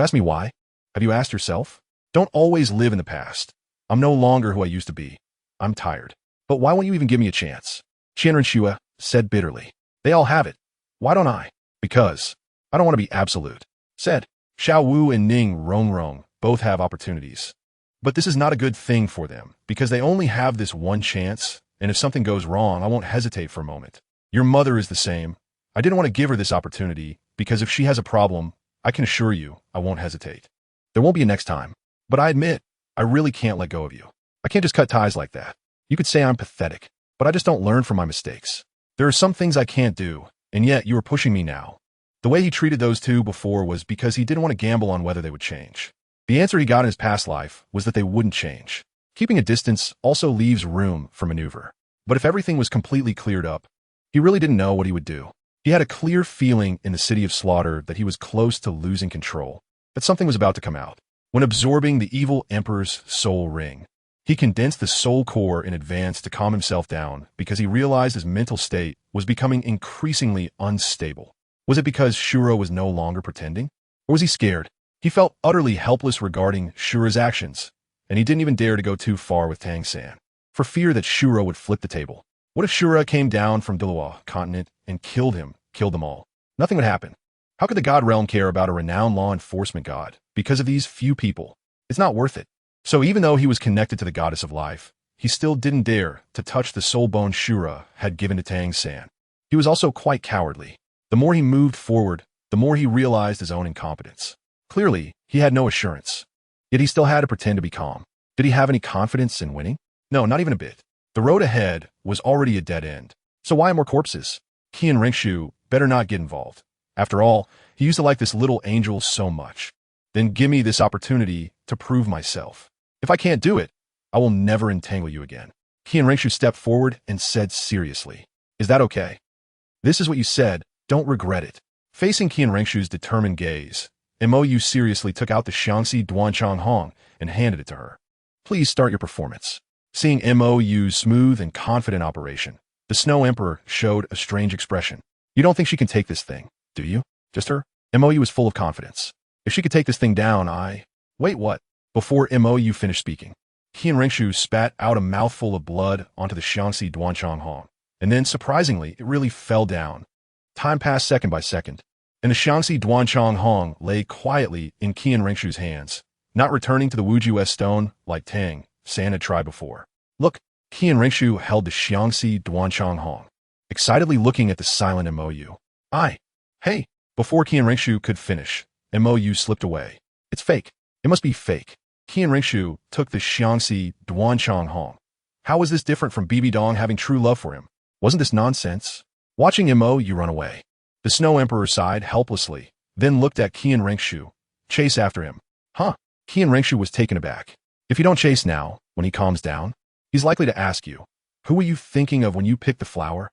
ask me why? Have you asked yourself? Don't always live in the past. I'm no longer who I used to be. I'm tired. But why won't you even give me a chance? Qian Rinxue said bitterly. They all have it. Why don't I? Because I don't want to be absolute. Said. Xiao Wu and Ning Rongrong both have opportunities. But this is not a good thing for them, because they only have this one chance, and if something goes wrong, I won't hesitate for a moment. Your mother is the same. I didn't want to give her this opportunity, because if she has a problem, I can assure you, I won't hesitate. There won't be a next time. But I admit, I really can't let go of you. I can't just cut ties like that. You could say I'm pathetic, but I just don't learn from my mistakes. There are some things I can't do, and yet you are pushing me now. The way he treated those two before was because he didn't want to gamble on whether they would change. The answer he got in his past life was that they wouldn't change. Keeping a distance also leaves room for maneuver. But if everything was completely cleared up, he really didn't know what he would do. He had a clear feeling in the city of slaughter that he was close to losing control, that something was about to come out. When absorbing the evil emperor's soul ring, he condensed the soul core in advance to calm himself down because he realized his mental state was becoming increasingly unstable. Was it because Shura was no longer pretending? Or was he scared? He felt utterly helpless regarding Shura's actions, and he didn't even dare to go too far with Tang San, for fear that Shura would flip the table. What if Shura came down from Douluo Continent and killed them all? Nothing would happen. How could the God Realm care about a renowned law enforcement god because of these few people? It's not worth it. So even though he was connected to the goddess of life, he still didn't dare to touch the soul bone Shura had given to Tang San. He was also quite cowardly. The more he moved forward, the more he realized his own incompetence. Clearly, he had no assurance. Yet he still had to pretend to be calm. Did he have any confidence in winning? No, not even a bit. The road ahead was already a dead end. So why more corpses? Qian Rinxue better not get involved. After all, he used to like this little angel so much. Then give me this opportunity to prove myself. If I can't do it, I will never entangle you again. Qian Rinxue stepped forward and said seriously, Is that okay? This is what you said, don't regret it. Facing Qian Rinxue's determined gaze, MOU seriously took out the Xiangxi Duanchang Hong and handed it to her. Please start your performance. Seeing MOU's smooth and confident operation, the Snow Emperor showed a strange expression. You don't think she can take this thing, do you? Just her? MOU was full of confidence. If she could take this thing down, Wait, what? Before MOU finished speaking, Qian Ringshu spat out a mouthful of blood onto the Xiangxi Duanchang Hong, and then, surprisingly, it really fell down. Time passed second by second, and the Xiangxi Duanchang Hong lay quietly in Qian Ringshu's hands, not returning to the Wuju stone like Tang San had tried before. Look, Qian Ringshu held the Xiangxi Duanchang Hong, excitedly looking at the silent MOU. Hey! Before Qian Ringshu could finish, MOU slipped away. It's fake. It must be fake. Qian Ringshu took the Xiangxi Duanchang Hong. How was this different from Bibi Dong having true love for him? Wasn't this nonsense? Watching MOU run away, the Snow Emperor sighed helplessly, then looked at Qian Ringshu. Chase after him. Huh? Qian Ringshu was taken aback. If you don't chase now, when he calms down, he's likely to ask you, who were you thinking of when you picked the flower?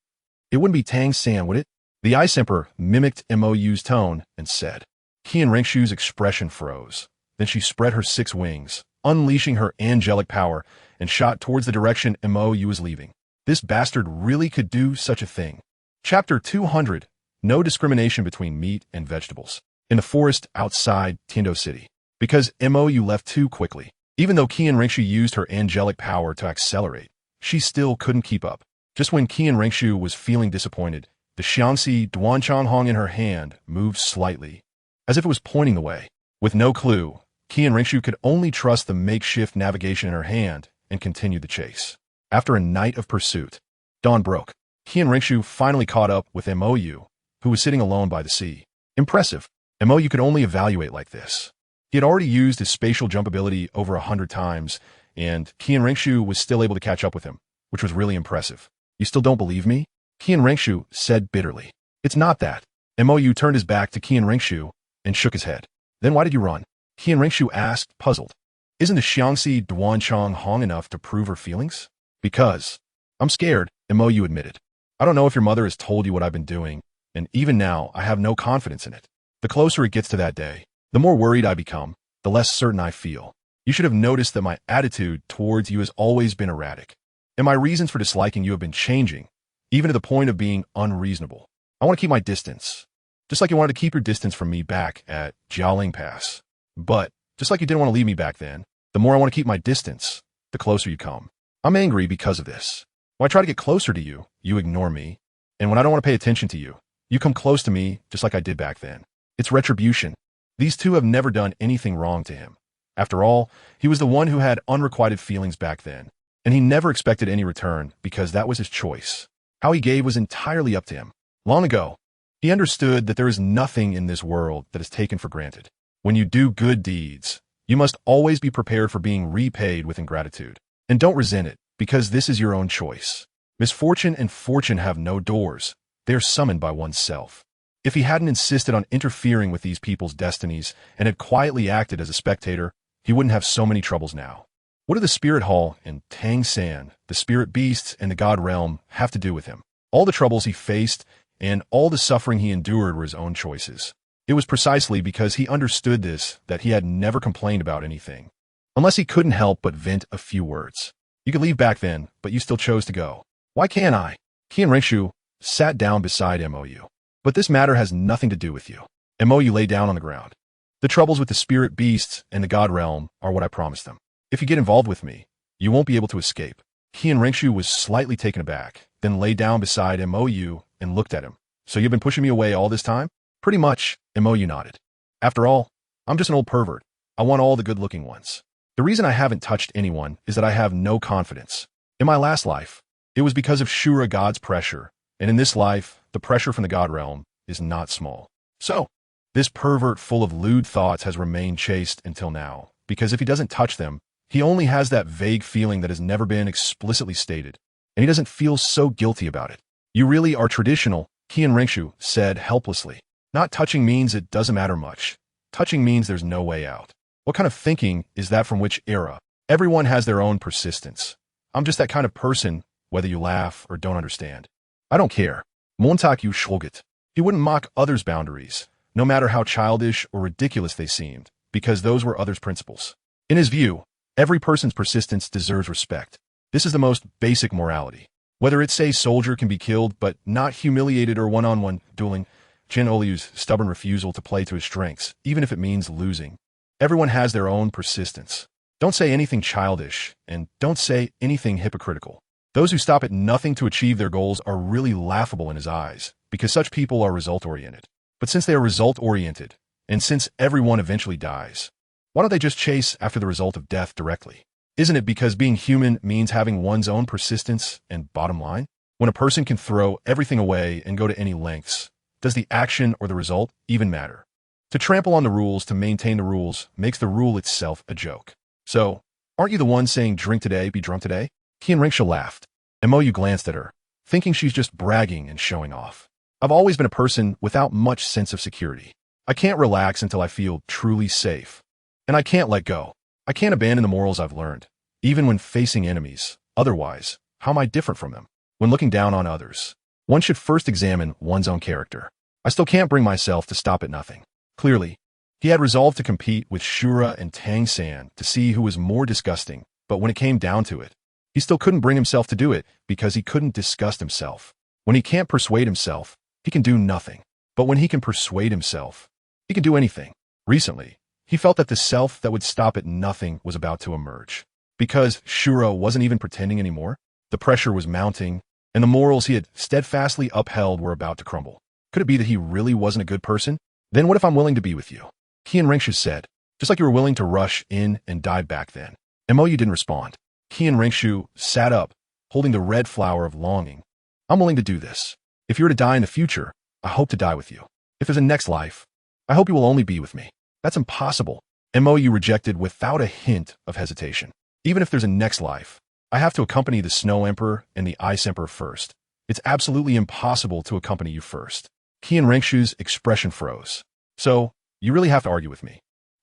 It wouldn't be Tang San, would it? The Ice Emperor mimicked MOU's tone and said. Qian Ringshu's expression froze. Then she spread her 6 wings, unleashing her angelic power, and shot towards the direction MOU was leaving. This bastard really could do such a thing. Chapter 200. No discrimination between meat and vegetables. In the forest outside Tiando City. Because MOU left too quickly. Even though Qian Ringshu used her angelic power to accelerate, she still couldn't keep up. Just when Qian Ringshu was feeling disappointed, the Xiangxi Duanchang Hong in her hand moved slightly, as if it was pointing the way. With no clue, Qian Ringshu could only trust the makeshift navigation in her hand and continue the chase. After a night of pursuit, dawn broke. Qian Ringshu finally caught up with MOU, who was sitting alone by the sea. Impressive. MOU could only evaluate like this. He had already used his spatial jump ability over 100 times, and Qian Ringshu was still able to catch up with him, which was really impressive. You still don't believe me? Qian Ringshu said bitterly. It's not that. MOU turned his back to Qian Ringshu and shook his head. Then why did you run? Qian Ringshu asked, puzzled. Isn't the Xiangxi Duanchang Hong enough to prove her feelings? Because I'm scared, MOU admitted. I don't know if your mother has told you what I've been doing, and even now I have no confidence in it. The closer it gets to that day, the more worried I become, the less certain I feel. You should have noticed that my attitude towards you has always been erratic, and my reasons for disliking you have been changing, even to the point of being unreasonable. I want to keep my distance, just like you wanted to keep your distance from me back at Jialing Pass. But, just like you didn't want to leave me back then, the more I want to keep my distance, the closer you come. I'm angry because of this. When I try to get closer to you, you ignore me, and when I don't want to pay attention to you, you come close to me just like I did back then. It's retribution. These two have never done anything wrong to him. After all, he was the one who had unrequited feelings back then, and he never expected any return because that was his choice. How he gave was entirely up to him. Long ago, he understood that there is nothing in this world that is taken for granted. When you do good deeds, you must always be prepared for being repaid with ingratitude. And don't resent it, because this is your own choice. Misfortune and fortune have no doors. They are summoned by oneself. If he hadn't insisted on interfering with these people's destinies and had quietly acted as a spectator, he wouldn't have so many troubles now. What do the Spirit Hall and Tang San, the Spirit Beasts, and the God Realm have to do with him? All the troubles he faced and all the suffering he endured were his own choices. It was precisely because he understood this that he had never complained about anything, unless he couldn't help but vent a few words. You could leave back then, but you still chose to go. Why can't I? Qian Ringshu sat down beside MOU. But this matter has nothing to do with you. MOU lay down on the ground. The troubles with the Spirit Beasts and the God Realm are what I promised them. If you get involved with me, you won't be able to escape. Qian Ringshu was slightly taken aback, then lay down beside MOU and looked at him. So you've been pushing me away all this time? Pretty much, MOU nodded. After all, I'm just an old pervert. I want all the good-looking ones. The reason I haven't touched anyone is that I have no confidence. In my last life, it was because of Shura God's pressure, and in this life, the pressure from the God Realm is not small. So, this pervert full of lewd thoughts has remained chaste until now, because if he doesn't touch them, he only has that vague feeling that has never been explicitly stated, and he doesn't feel so guilty about it. You really are traditional, Qian Ringshu said helplessly. Not touching means it doesn't matter much. Touching means there's no way out. What kind of thinking is that from which era? Everyone has their own persistence. I'm just that kind of person, whether you laugh or don't understand. I don't care. Montag you Schulget. He wouldn't mock others' boundaries, no matter how childish or ridiculous they seemed, because those were others' principles. In his view, every person's persistence deserves respect. This is the most basic morality. Whether it's a soldier can be killed but not humiliated or one-on-one dueling, Jin Oliu's stubborn refusal to play to his strengths, even if it means losing. Everyone has their own persistence. Don't say anything childish, and don't say anything hypocritical. Those who stop at nothing to achieve their goals are really laughable in his eyes, because such people are result-oriented. But since they are result-oriented, and since everyone eventually dies, why don't they just chase after the result of death directly? Isn't it because being human means having one's own persistence and bottom line? When a person can throw everything away and go to any lengths, does the action or the result even matter? To trample on the rules to maintain the rules makes the rule itself a joke. So, aren't you the one saying drink today, be drunk today? Qian Ringsha laughed. Mo glanced at her, thinking she's just bragging and showing off. I've always been a person without much sense of security. I can't relax until I feel truly safe. And I can't let go. I can't abandon the morals I've learned, even when facing enemies. Otherwise, how am I different from them? When looking down on others, one should first examine one's own character. I still can't bring myself to stop at nothing. Clearly, he had resolved to compete with Shura and Tang San to see who was more disgusting, but when it came down to it, he still couldn't bring himself to do it because he couldn't disgust himself. When he can't persuade himself, he can do nothing. But when he can persuade himself, he can do anything. Recently, he felt that the self that would stop at nothing was about to emerge. Because Shura wasn't even pretending anymore, the pressure was mounting, and the morals he had steadfastly upheld were about to crumble. Could it be that he really wasn't a good person? Then what if I'm willing to be with you? Qian Ringsha said, just like you were willing to rush in and die back then. Mo didn't respond. Qian Ringshu sat up, holding the red flower of longing. I'm willing to do this. If you're to die in the future, I hope to die with you. If there's a next life, I hope you will only be with me. That's impossible. Mo rejected without a hint of hesitation. Even if there's a next life, I have to accompany the Snow Emperor and the Ice Emperor first. It's absolutely impossible to accompany you first. Qian Ringshu's expression froze. So, you really have to argue with me.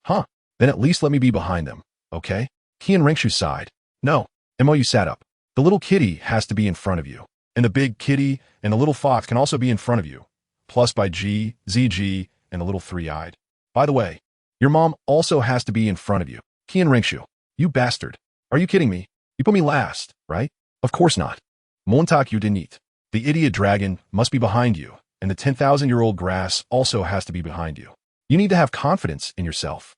Huh? Then at least let me be behind them, okay? Qian Ringshu sighed. No. Mo sat up. The little kitty has to be in front of you. And the big kitty and the little fox can also be in front of you. Plus by G, ZG, and the little three-eyed. By the way, your mom also has to be in front of you. Qian Ringshu. You bastard. Are you kidding me? You put me last, right? Of course not. Montak you didn't eat. The idiot dragon must be behind you, and the 10,000-year-old grass also has to be behind you. You need to have confidence in yourself.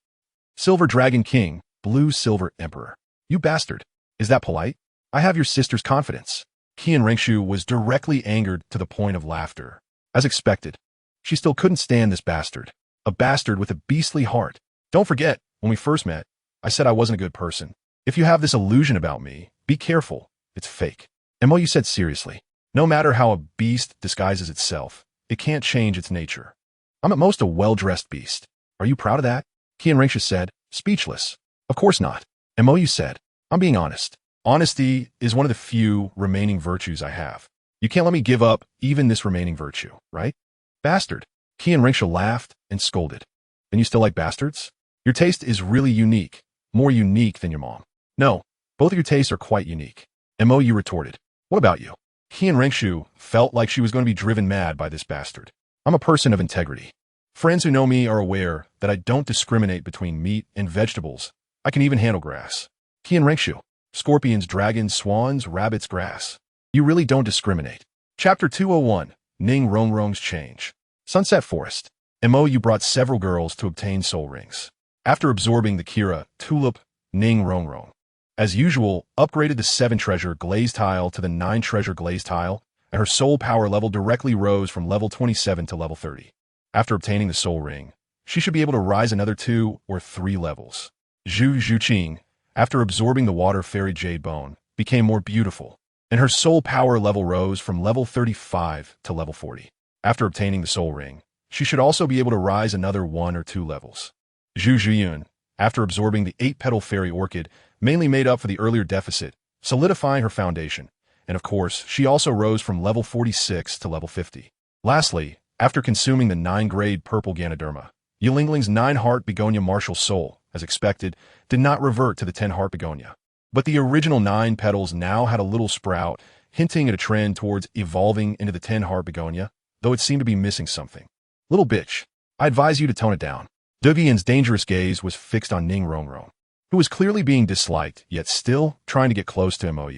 Silver Dragon King, Blue Silver Emperor. You bastard. Is that polite? I have your sister's confidence. Qian Ringshu was directly angered to the point of laughter. As expected, she still couldn't stand this bastard. A bastard with a beastly heart. Don't forget, when we first met, I said I wasn't a good person. If you have this illusion about me, be careful. It's fake. Mo said seriously. No matter how a beast disguises itself, it can't change its nature. I'm at most a well-dressed beast. Are you proud of that? Qian Ringsha said, speechless. Of course not. Mo said, I'm being honest. Honesty is one of the few remaining virtues I have. You can't let me give up even this remaining virtue, right? Bastard. Qian Ringsha laughed and scolded. Then you still like bastards? Your taste is really unique, more unique than your mom. No, both of your tastes are quite unique. Mo retorted. What about you? Qian Ringshu felt like she was going to be driven mad by this bastard. I'm a person of integrity. Friends who know me are aware that I don't discriminate between meat and vegetables. I can even handle grass. Qian Ringshu. Scorpions, dragons, swans, rabbits, grass. You really don't discriminate. Chapter 201, Ning Rongrong's Change. Sunset Forest. Mo brought several girls to obtain soul rings. After absorbing the Kira, Tulip, Ning Rongrong, as usual, upgraded the 7-treasure glaze tile to the 9-treasure glaze tile, and her soul power level directly rose from level 27 to level 30. After obtaining the soul ring, she should be able to rise another 2 or 3 levels. Zhu Zhuqing, after absorbing the water fairy jade bone, became more beautiful, and her soul power level rose from level 35 to level 40. After obtaining the soul ring, she should also be able to rise another 1 or 2 levels. Zhu Zhuyun, after absorbing the 8-petal fairy orchid, mainly made up for the earlier deficit, solidifying her foundation, and of course, she also rose from level 46 to level 50. Lastly, after consuming the 9-grade purple Ganoderma, Yilingling's 9-heart begonia martial soul, as expected, did not revert to the 10-heart begonia. But the original 9 petals now had a little sprout, hinting at a trend towards evolving into the 10-heart begonia, though it seemed to be missing something. Little bitch, I advise you to tone it down. Devian's dangerous gaze was fixed on Ning Rongrong, who was clearly being disliked, yet still trying to get close to Mo.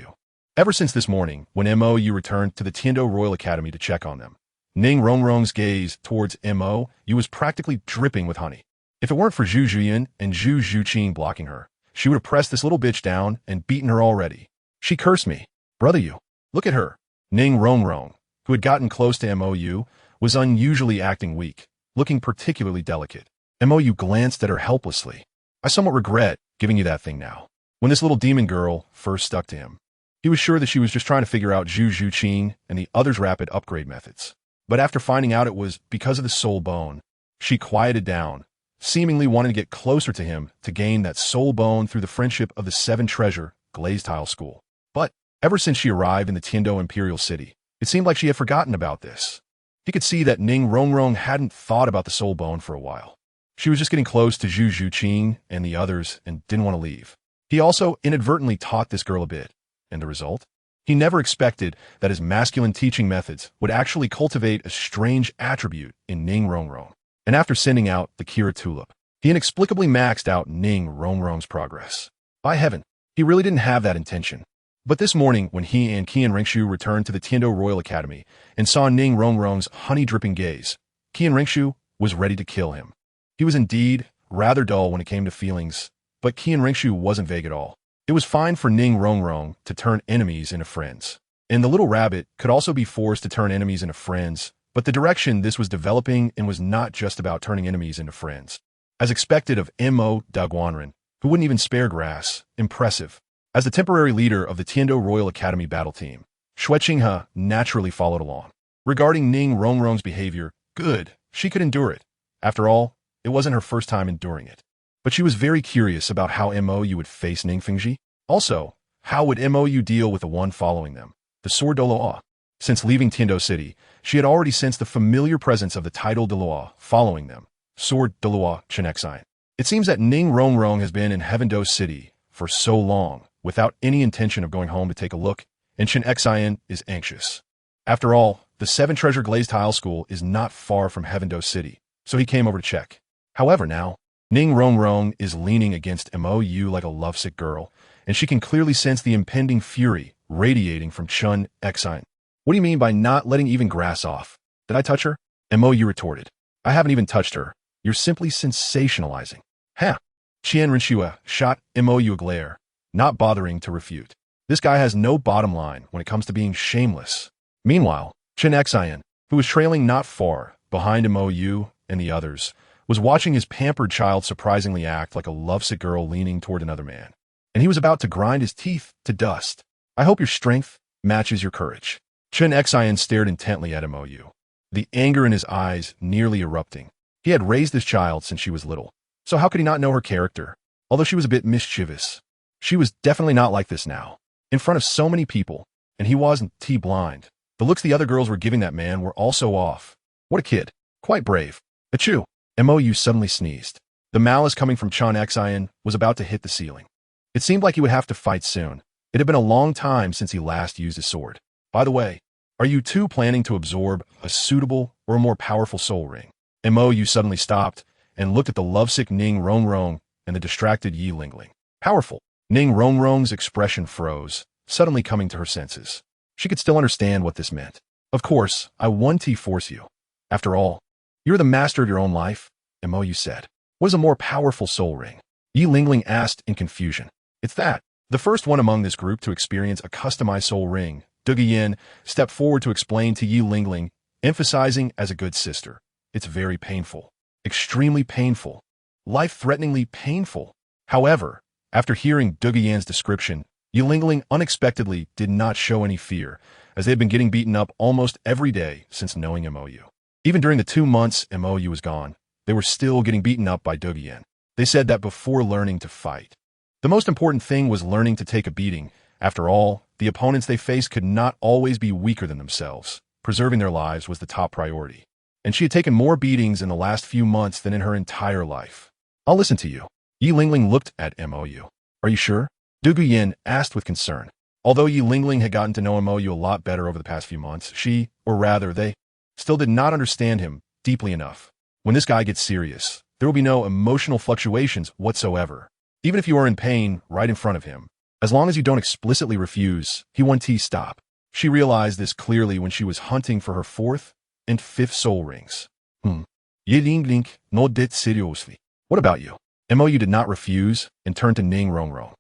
Ever since this morning, when Mo returned to the Tiando Royal Academy to check on them, Ning Rongrong's gaze towards Mo was practically dripping with honey. If it weren't for Zhu Zhuyan and Zhu Zhuqing blocking her, she would have pressed this little bitch down and beaten her already. She cursed me. Brother you. Look at her. Ning Rongrong, who had gotten close to Mo, was unusually acting weak, looking particularly delicate. Mo glanced at her helplessly. I somewhat regret giving you that thing now. When this little demon girl first stuck to him, he was sure that she was just trying to figure out Zhu Zhuqing and the others' rapid upgrade methods. But after finding out it was because of the soul bone, she quieted down, seemingly wanting to get closer to him to gain that soul bone through the friendship of the 7 treasure glazed tile school. But ever since she arrived in the Tiando Imperial City, it seemed like she had forgotten about this. He could see that Ning Rongrong hadn't thought about the soul bone for a while. She was just getting close to Zhu Zhuqing and the others and didn't want to leave. He also inadvertently taught this girl a bit, and the result? He never expected that his masculine teaching methods would actually cultivate a strange attribute in Ning Rongrong. And after sending out the Kira Tulip, he inexplicably maxed out Ning Rongrong's progress. By heaven, he really didn't have that intention. But this morning, when he and Qian Ringshu returned to the Tiando Royal Academy and saw Ning Rongrong's honey-dripping gaze, Qian Ringshu was ready to kill him. He was indeed rather dull when it came to feelings, but Qian Ringshu wasn't vague at all. It was fine for Ning Rongrong to turn enemies into friends. And the little rabbit could also be forced to turn enemies into friends, but the direction this was developing and was not just about turning enemies into friends. As expected of Mo Daguanren, who wouldn't even spare grass, impressive. As the temporary leader of the Tiando Royal Academy battle team, Xue Qinghe naturally followed along. Regarding Ning Rongrong's behavior, good, she could endure it. After all, it wasn't her first time enduring it. But she was very curious about how Mo would face Ning Fengji. Also, how would Mo deal with the one following them, the Sword Douluo? Since leaving Tiando City, she had already sensed the familiar presence of the title Douluo following them, Sword Douluo Chenexine. It seems that Ning Rongrong has been in Heavendoe City for so long, without any intention of going home to take a look, and Chenexine is anxious. After all, the 7 treasure glazed tile school is not far from Heavendoe City, so he came over to check. However, now, Ning Rongrong is leaning against Mo like a lovesick girl, and she can clearly sense the impending fury radiating from Chenexine. What do you mean by not letting even grass off? Did I touch her? Mo retorted. I haven't even touched her. You're simply sensationalizing. Ha! Qian Rinshu shot Mo a glare, not bothering to refute. This guy has no bottom line when it comes to being shameless. Meanwhile, Chenexine, who was trailing not far behind Mo and the others, was watching his pampered child surprisingly act like a lovesick girl leaning toward another man. And he was about to grind his teeth to dust. I hope your strength matches your courage. Chenexine stared intently at Mo, the anger in his eyes nearly erupting. He had raised this child since she was little, so how could he not know her character? Although she was a bit mischievous, she was definitely not like this now. In front of so many people, and he wasn't blind. The looks the other girls were giving that man were also off. What a kid. Quite brave. Achoo. Mo suddenly sneezed. The malice coming from Chenexine was about to hit the ceiling. It seemed like he would have to fight soon. It had been a long time since he last used his sword. By the way, are you two planning to absorb a suitable or a more powerful soul ring? Mo suddenly stopped and looked at the lovesick Ning Rongrong and the distracted Yi Lingling. Powerful. Ning Rongrong's expression froze, suddenly coming to her senses. She could still understand what this meant. Of course, I want to force you. After all, you're the master of your own life, Mo said. What is a more powerful soul ring? Yi Lingling asked in confusion. It's that. The first one among this group to experience a customized soul ring, Duguyen stepped forward to explain to Yi Lingling, emphasizing as a good sister. It's very painful. Extremely painful. Life-threateningly painful. However, after hearing Duguyen's description, Yi Lingling unexpectedly did not show any fear, as they had been getting beaten up almost every day since knowing Mo. Even during the 2 months Mo was gone, they were still getting beaten up by Duguyen. They said that before learning to fight. The most important thing was learning to take a beating. After all, the opponents they faced could not always be weaker than themselves. Preserving their lives was the top priority. And she had taken more beatings in the last few months than in her entire life. I'll listen to you. Yi Lingling looked at Mo. Are you sure? Duguyen asked with concern. Although Yi Lingling had gotten to know Mo a lot better over the past few months, she, or rather they, still did not understand him deeply enough. When this guy gets serious, there will be no emotional fluctuations whatsoever. Even if you are in pain right in front of him, As long as you don't explicitly refuse, he won't stop. She realized this clearly when she was hunting for her fourth and fifth soul rings. Ye no det seriously. What about you? Mou did not refuse and turned to Ning Rongrong.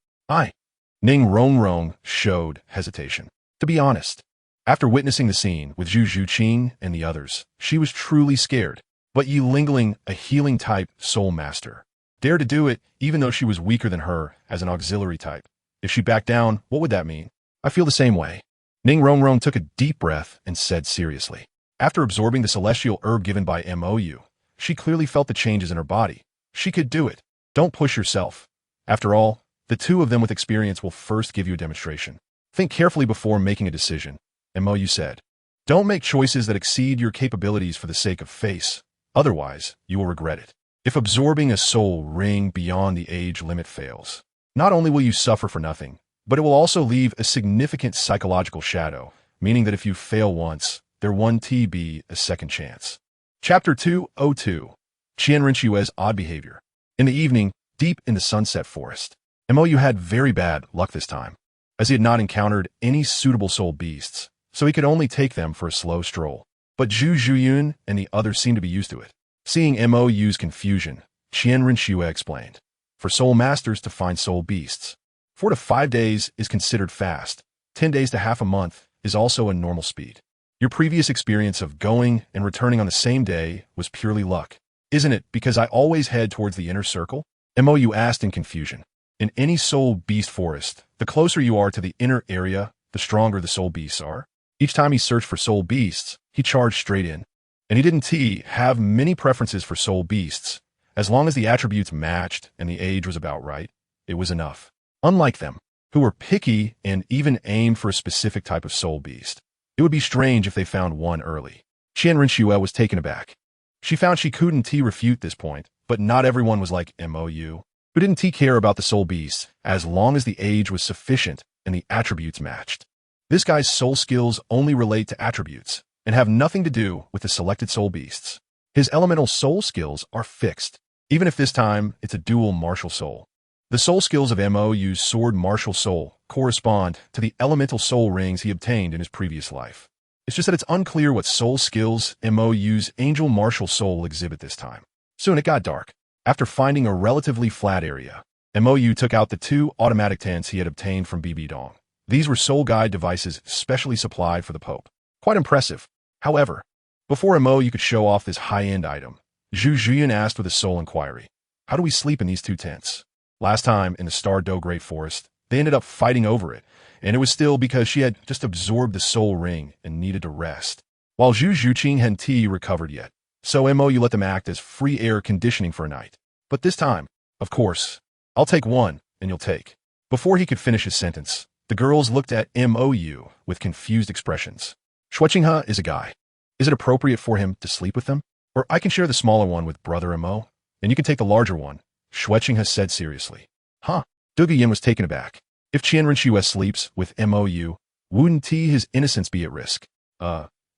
Ning Rongrong showed hesitation. To be honest, after witnessing the scene with Zhu Zhuqing and the others, she was truly scared. But Yi Lingling, a healing type soul master, dared to do it even though she was weaker than her as an auxiliary type. If she backed down, what would that mean? I feel the same way. Ning Rongrong took a deep breath and said seriously. After absorbing the celestial herb given by Mou, she clearly felt the changes in her body. She could do it. Don't push yourself. After all, the two of them with experience will first give you a demonstration. Think carefully before making a decision. Mou said. Don't make choices that exceed your capabilities for the sake of face. Otherwise, you will regret it. If absorbing a soul ring beyond the age limit fails, not only will you suffer for nothing, but it will also leave a significant psychological shadow, meaning that if you fail once, there won't be a second chance. Chapter 202. Qian Rinxue's Odd Behavior. In the evening, deep in the sunset forest, Mou had very bad luck this time, as he had not encountered any suitable soul beasts, so he could only take them for a slow stroll. But Zhu Zhuyun and the others seemed to be used to it. Seeing Mou's confusion, Qian Rinxue explained. For soul masters to find soul beasts, 4 to 5 days is considered fast. 10 days to half a month is also a normal speed. Your previous experience of going and returning on the same day was purely luck. Isn't it because I always head towards the inner circle? Mou asked in confusion. In any soul beast forest, the closer you are to the inner area, the stronger the soul beasts are. Each time he searched for soul beasts, he charged straight in. And he didn't have many preferences for soul beasts. As long as the attributes matched and the age was about right, it was enough. Unlike them, who were picky and even aimed for a specific type of soul beast. It would be strange if they found one early. Qian Rinxue was taken aback. She found she couldn't refute this point, but not everyone was like Mou, who didn't care about the soul beasts as long as the age was sufficient and the attributes matched. This guy's soul skills only relate to attributes and have nothing to do with the selected soul beasts. His elemental soul skills are fixed, even if this time it's a dual martial soul. The soul skills of Mou's sword martial soul correspond to the elemental soul rings he obtained in his previous life. It's just that it's unclear what soul skills Mou's angel martial soul will exhibit this time. Soon it got dark. After finding a relatively flat area, Mou took out the 2 automatic tents he had obtained from BB Dong. These were soul guide devices specially supplied for the Pope. Quite impressive. However, before Mou could show off this high-end item, Zhu Zhuyan asked with a soul inquiry, how do we sleep in these 2 tents? Last time, in the Star Do Great Forest, they ended up fighting over it, and it was still because she had just absorbed the soul ring and needed to rest. While Zhu Zhuqing hadn't recovered yet, so Mou let them act as free air conditioning for a night. But this time, of course, I'll take one, and you'll take. Before he could finish his sentence, the girls looked at Mou with confused expressions. Shuqinghe is a guy. Is it appropriate for him to sleep with them? Or I can share the smaller one with brother Mou, and you can take the larger one, Shuqinghe said seriously. Huh? Dugu Yin was taken aback. If Qian Rinxue sleeps with Mou, wouldn't his innocence be at risk?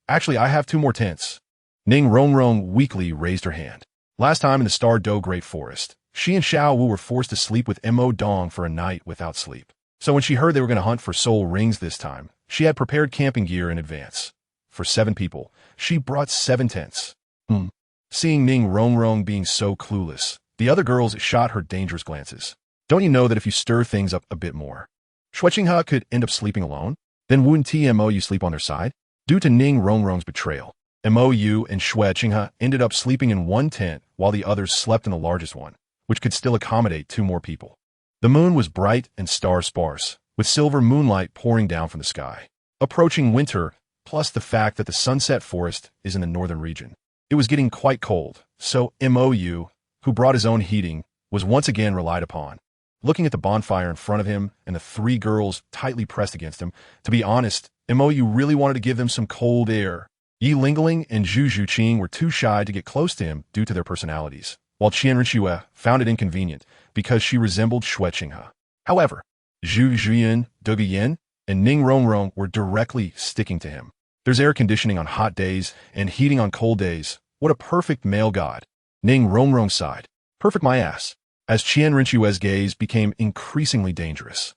Actually, I have 2 more tents. Ning Rongrong weakly raised her hand. Last time in the Star Do Great Forest, she and Xiao Wu were forced to sleep with Mo Dong for a night without sleep. So when she heard they were going to hunt for soul rings this time, she had prepared camping gear in advance. For 7 people, she brought 7 tents. Seeing Ning Rongrong being so clueless, the other girls shot her dangerous glances. Don't you know that if you stir things up a bit more, Shuqinghe could end up sleeping alone? Then wouldn't Mou sleep on their side? Due to Ning Rongrong's betrayal, Mou and Shuqinghe ended up sleeping in one tent while the others slept in the largest one, which could still accommodate 2 more people. The moon was bright and star-sparse, with silver moonlight pouring down from the sky. Approaching winter, plus the fact that the sunset forest is in the northern region. It was getting quite cold, so Mou, who brought his own heating, was once again relied upon. Looking at the bonfire in front of him and the 3 girls tightly pressed against him, to be honest, Mou really wanted to give them some cold air. Yi Lingling and Zhu Zhuqing were too shy to get close to him due to their personalities, while Qian Rinxue found it inconvenient because she resembled Shuqinghe. However, Zhu Zhuyan, Dugu Yin, and Ning Rongrong were directly sticking to him. There's air conditioning on hot days and heating on cold days. What a perfect male god. Ning Rongrong sighed. Perfect my ass. As Qian Rinxue's gaze became increasingly dangerous.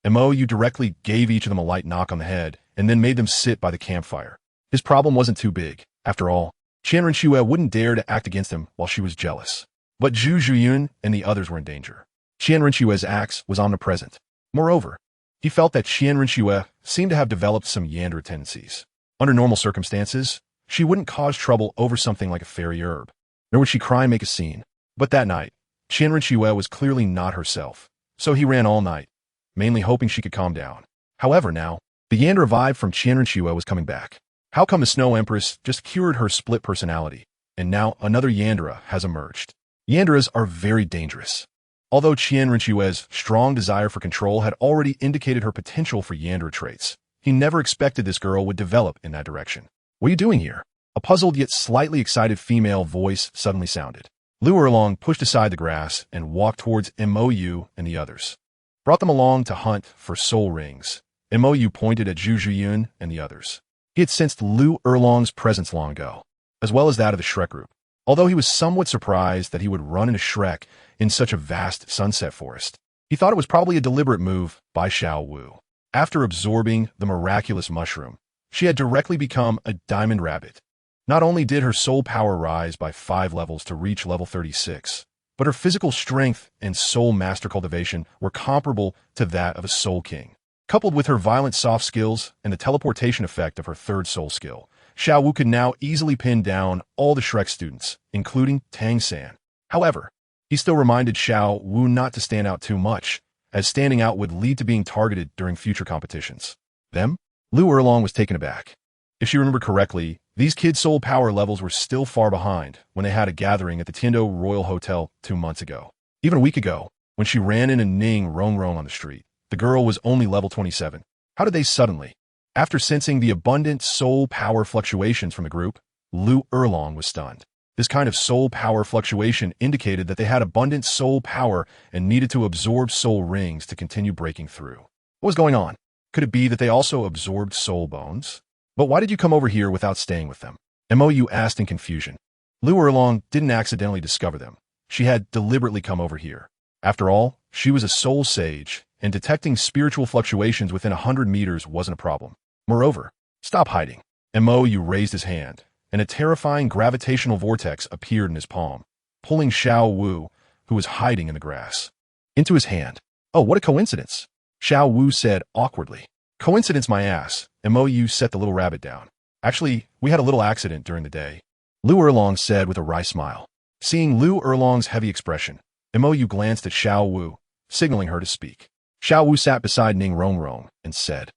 Mo directly gave each of them a light knock on the head and then made them sit by the campfire. His problem wasn't too big. After all, Qian Renxue wouldn't dare to act against him while she was jealous. But Zhu Zhuyun and the others were in danger. Qian Renxue's axe was omnipresent. Moreover, he felt that Qian Renxue seemed to have developed some Yandra tendencies. Under normal circumstances, she wouldn't cause trouble over something like a fairy herb, nor would she cry and make a scene. But that night, Qian Renxue was clearly not herself, so he ran all night, mainly hoping she could calm down. However, now, the Yandra vibe from Qian Renxue was coming back. How come the Snow Empress just cured her split personality, and now another Yandra has emerged? Yandras are very dangerous. Although Qian Renxue's strong desire for control had already indicated her potential for Yandra traits, he never expected this girl would develop in that direction. "What are you doing here?" A puzzled yet slightly excited female voice suddenly sounded. Lu Erlong pushed aside the grass and walked towards Mou and the others. Brought them along to hunt for soul rings. Mou pointed at Zhu Zhuyun and the others. He had sensed Lu Erlong's presence long ago, as well as that of the Shrek group. Although he was somewhat surprised that he would run into Shrek in such a vast sunset forest, he thought it was probably a deliberate move by Xiao Wu. After absorbing the miraculous mushroom, she had directly become a diamond rabbit. Not only did her soul power rise by 5 levels to reach level 36, but her physical strength and soul master cultivation were comparable to that of a soul king. Coupled with her violent soft skills and the teleportation effect of her third soul skill, Xiao Wu could now easily pin down all the Shrek students, including Tang San. However, he still reminded Xiao Wu not to stand out too much, as standing out would lead to being targeted during future competitions. Them? Lu Erlong was taken aback. If she remembered correctly, these kids' soul power levels were still far behind when they had a gathering at the Tindo Royal Hotel 2 months ago. Even a week ago, when she ran into Ning Rongrong on the street, the girl was only level 27. How did they suddenly? After sensing the abundant soul power fluctuations from the group, Lu Erlong was stunned. This kind of soul power fluctuation indicated that they had abundant soul power and needed to absorb soul rings to continue breaking through. What was going on? Could it be that they also absorbed soul bones? But why did you come over here without staying with them? Mou asked in confusion. Lu Erlong didn't accidentally discover them. She had deliberately come over here. After all, she was a soul sage, and detecting spiritual fluctuations within 100 meters wasn't a problem. Moreover, stop hiding. Mou raised his hand, and a terrifying gravitational vortex appeared in his palm, pulling Xiao Wu, who was hiding in the grass, into his hand. "Oh, what a coincidence," Xiao Wu said awkwardly. "Coincidence my ass." Mou set the little rabbit down. "Actually, we had a little accident during the day," Lu Erlong said with a wry smile. Seeing Lu Erlong's heavy expression, Mou glanced at Xiao Wu, signaling her to speak. Xiao Wu sat beside Ning Rongrong and said,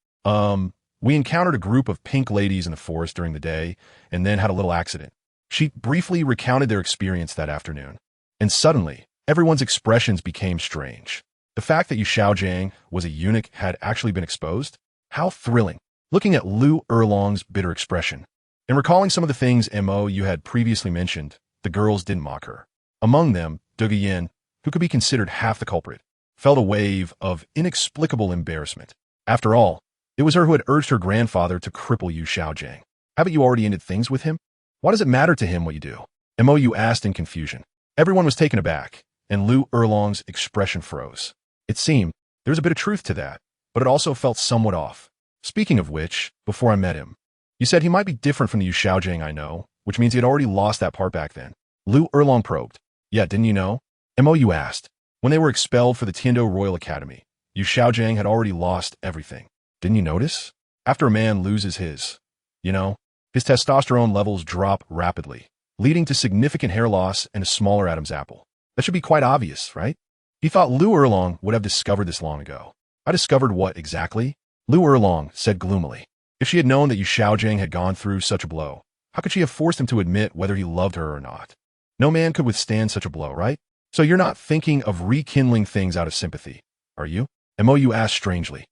We encountered a group of pink ladies in the forest during the day and then had a little accident." She briefly recounted their experience that afternoon. And suddenly, everyone's expressions became strange. The fact that Yu Xiaojiang was a eunuch had actually been exposed? How thrilling. Looking at Lu Erlong's bitter expression, and recalling some of the things Mou had previously mentioned, the girls didn't mock her. Among them, Duge Yin, who could be considered half the culprit, felt a wave of inexplicable embarrassment. After all, it was her who had urged her grandfather to cripple Yu Xiaojiang. Haven't you already ended things with him? Why does it matter to him what you do? Mou asked in confusion. Everyone was taken aback, and Lu Erlong's expression froze. It seemed there was a bit of truth to that, but it also felt somewhat off. Speaking of which, before I met him, you said he might be different from the Yu Xiaojiang I know, which means he had already lost that part back then. Lu Erlong probed. Yeah, didn't you know? Mou asked. When they were expelled for the Tindo Royal Academy, Yu Xiaojiang had already lost everything. Didn't you notice? After a man loses his testosterone levels drop rapidly, leading to significant hair loss and a smaller Adam's apple. That should be quite obvious, right? He thought Lu Erlong would have discovered this long ago. I discovered what exactly? Lu Erlong said gloomily. If she had known that Yu Xiaojiang had gone through such a blow, how could she have forced him to admit whether he loved her or not? No man could withstand such a blow, right? So you're not thinking of rekindling things out of sympathy, are you? Mou asked strangely.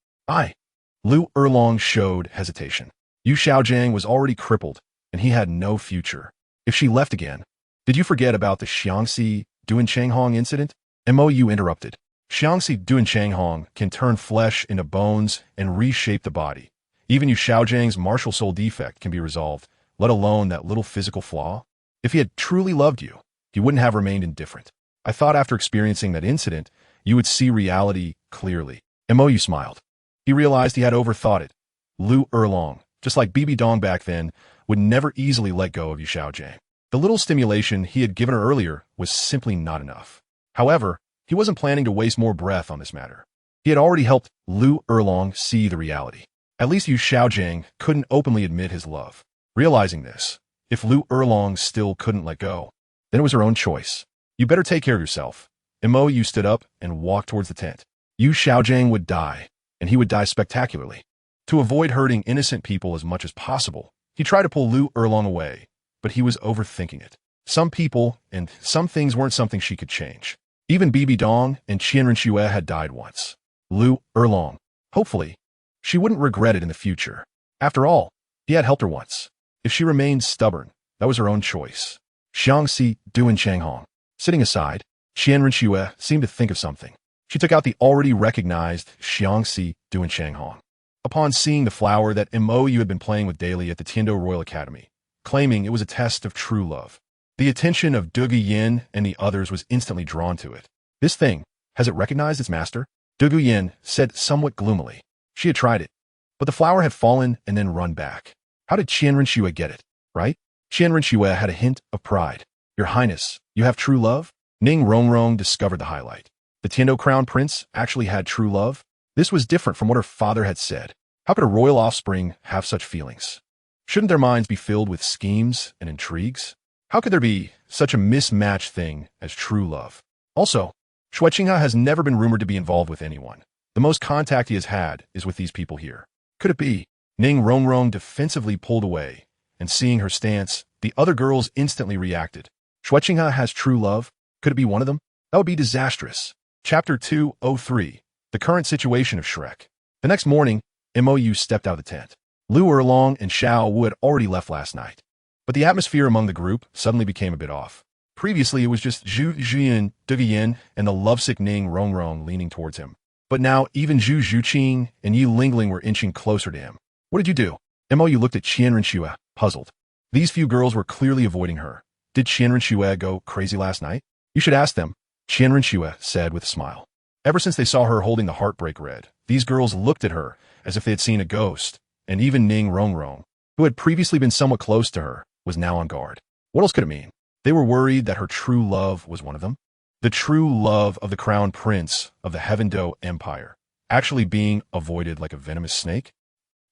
Lu Erlong showed hesitation. Yu Xiaojiang was already crippled, and he had no future. If she left again, did you forget about the Xiangxi Duanchanghong incident? Mou interrupted. Xiangxi Duanchanghong can turn flesh into bones and reshape the body. Even Yu Xiaojiang's martial soul defect can be resolved, let alone that little physical flaw. If he had truly loved you, he wouldn't have remained indifferent. I thought after experiencing that incident, you would see reality clearly. Mou smiled. He realized he had overthought it. Lu Erlong, just like Bibi Dong back then, would never easily let go of Yu Xiaojing. The little stimulation he had given her earlier was simply not enough. However, he wasn't planning to waste more breath on this matter. He had already helped Lu Erlong see the reality. At least Yu Xiaojing couldn't openly admit his love. Realizing this, if Lu Erlong still couldn't let go, then it was her own choice. You better take care of yourself. Mo Yu stood up and walked towards the tent. Yu Xiaojing would die, and he would die spectacularly. To avoid hurting innocent people as much as possible, he tried to pull Lu Erlong away, but he was overthinking it. Some people and some things weren't something she could change. Even Bibi Dong and Qianren Xue had died once. Lu Erlong. Hopefully, she wouldn't regret it in the future. After all, he had helped her once. If she remained stubborn, that was her own choice. Xiangxi Duan Changhong. Sitting aside, Qianren Xue seemed to think of something. She took out the already recognized Xiangxi Duan Changhong. Upon seeing the flower that Mo Yu had been playing with daily at the Tiando Royal Academy, claiming it was a test of true love, the attention of Dugu Yin and the others was instantly drawn to it. This thing, has it recognized its master? Dugu Yin said somewhat gloomily. She had tried it, but the flower had fallen and then run back. How did Qianren Xue get it, right? Qianren Xue had a hint of pride. Your Highness, you have true love? Ning Rongrong discovered the highlight. The Tiando Crown Prince actually had true love? This was different from what her father had said. How could a royal offspring have such feelings? Shouldn't their minds be filled with schemes and intrigues? How could there be such a mismatched thing as true love? Also, Shui Qinghe has never been rumored to be involved with anyone. The most contact he has had is with these people here. Could it be? Ning Rongrong defensively pulled away, and seeing her stance, the other girls instantly reacted. Shui Qinghe has true love? Could it be one of them? That would be disastrous. Chapter 203. The current situation of Shrek. The next morning, Mo Yu stepped out of the tent. Lu Erlong and Xiao Wu had already left last night. But the atmosphere among the group suddenly became a bit off. Previously, it was just Zhu Zhiyin, Dugu Yin, and the lovesick Ning Rongrong leaning towards him. But now, even Zhu Zhuqing and Yi Lingling were inching closer to him. What did you do? Mo Yu looked at Qianren Xue, puzzled. These few girls were clearly avoiding her. Did Qianren Xue go crazy last night? You should ask them, Qianren Xue said with a smile. Ever since they saw her holding the heartbreak red, these girls looked at her as if they had seen a ghost, and even Ning Rongrong, who had previously been somewhat close to her, was now on guard. What else could it mean? They were worried that her true love was one of them. The true love of the crown prince of the Heavendo Empire, actually being avoided like a venomous snake?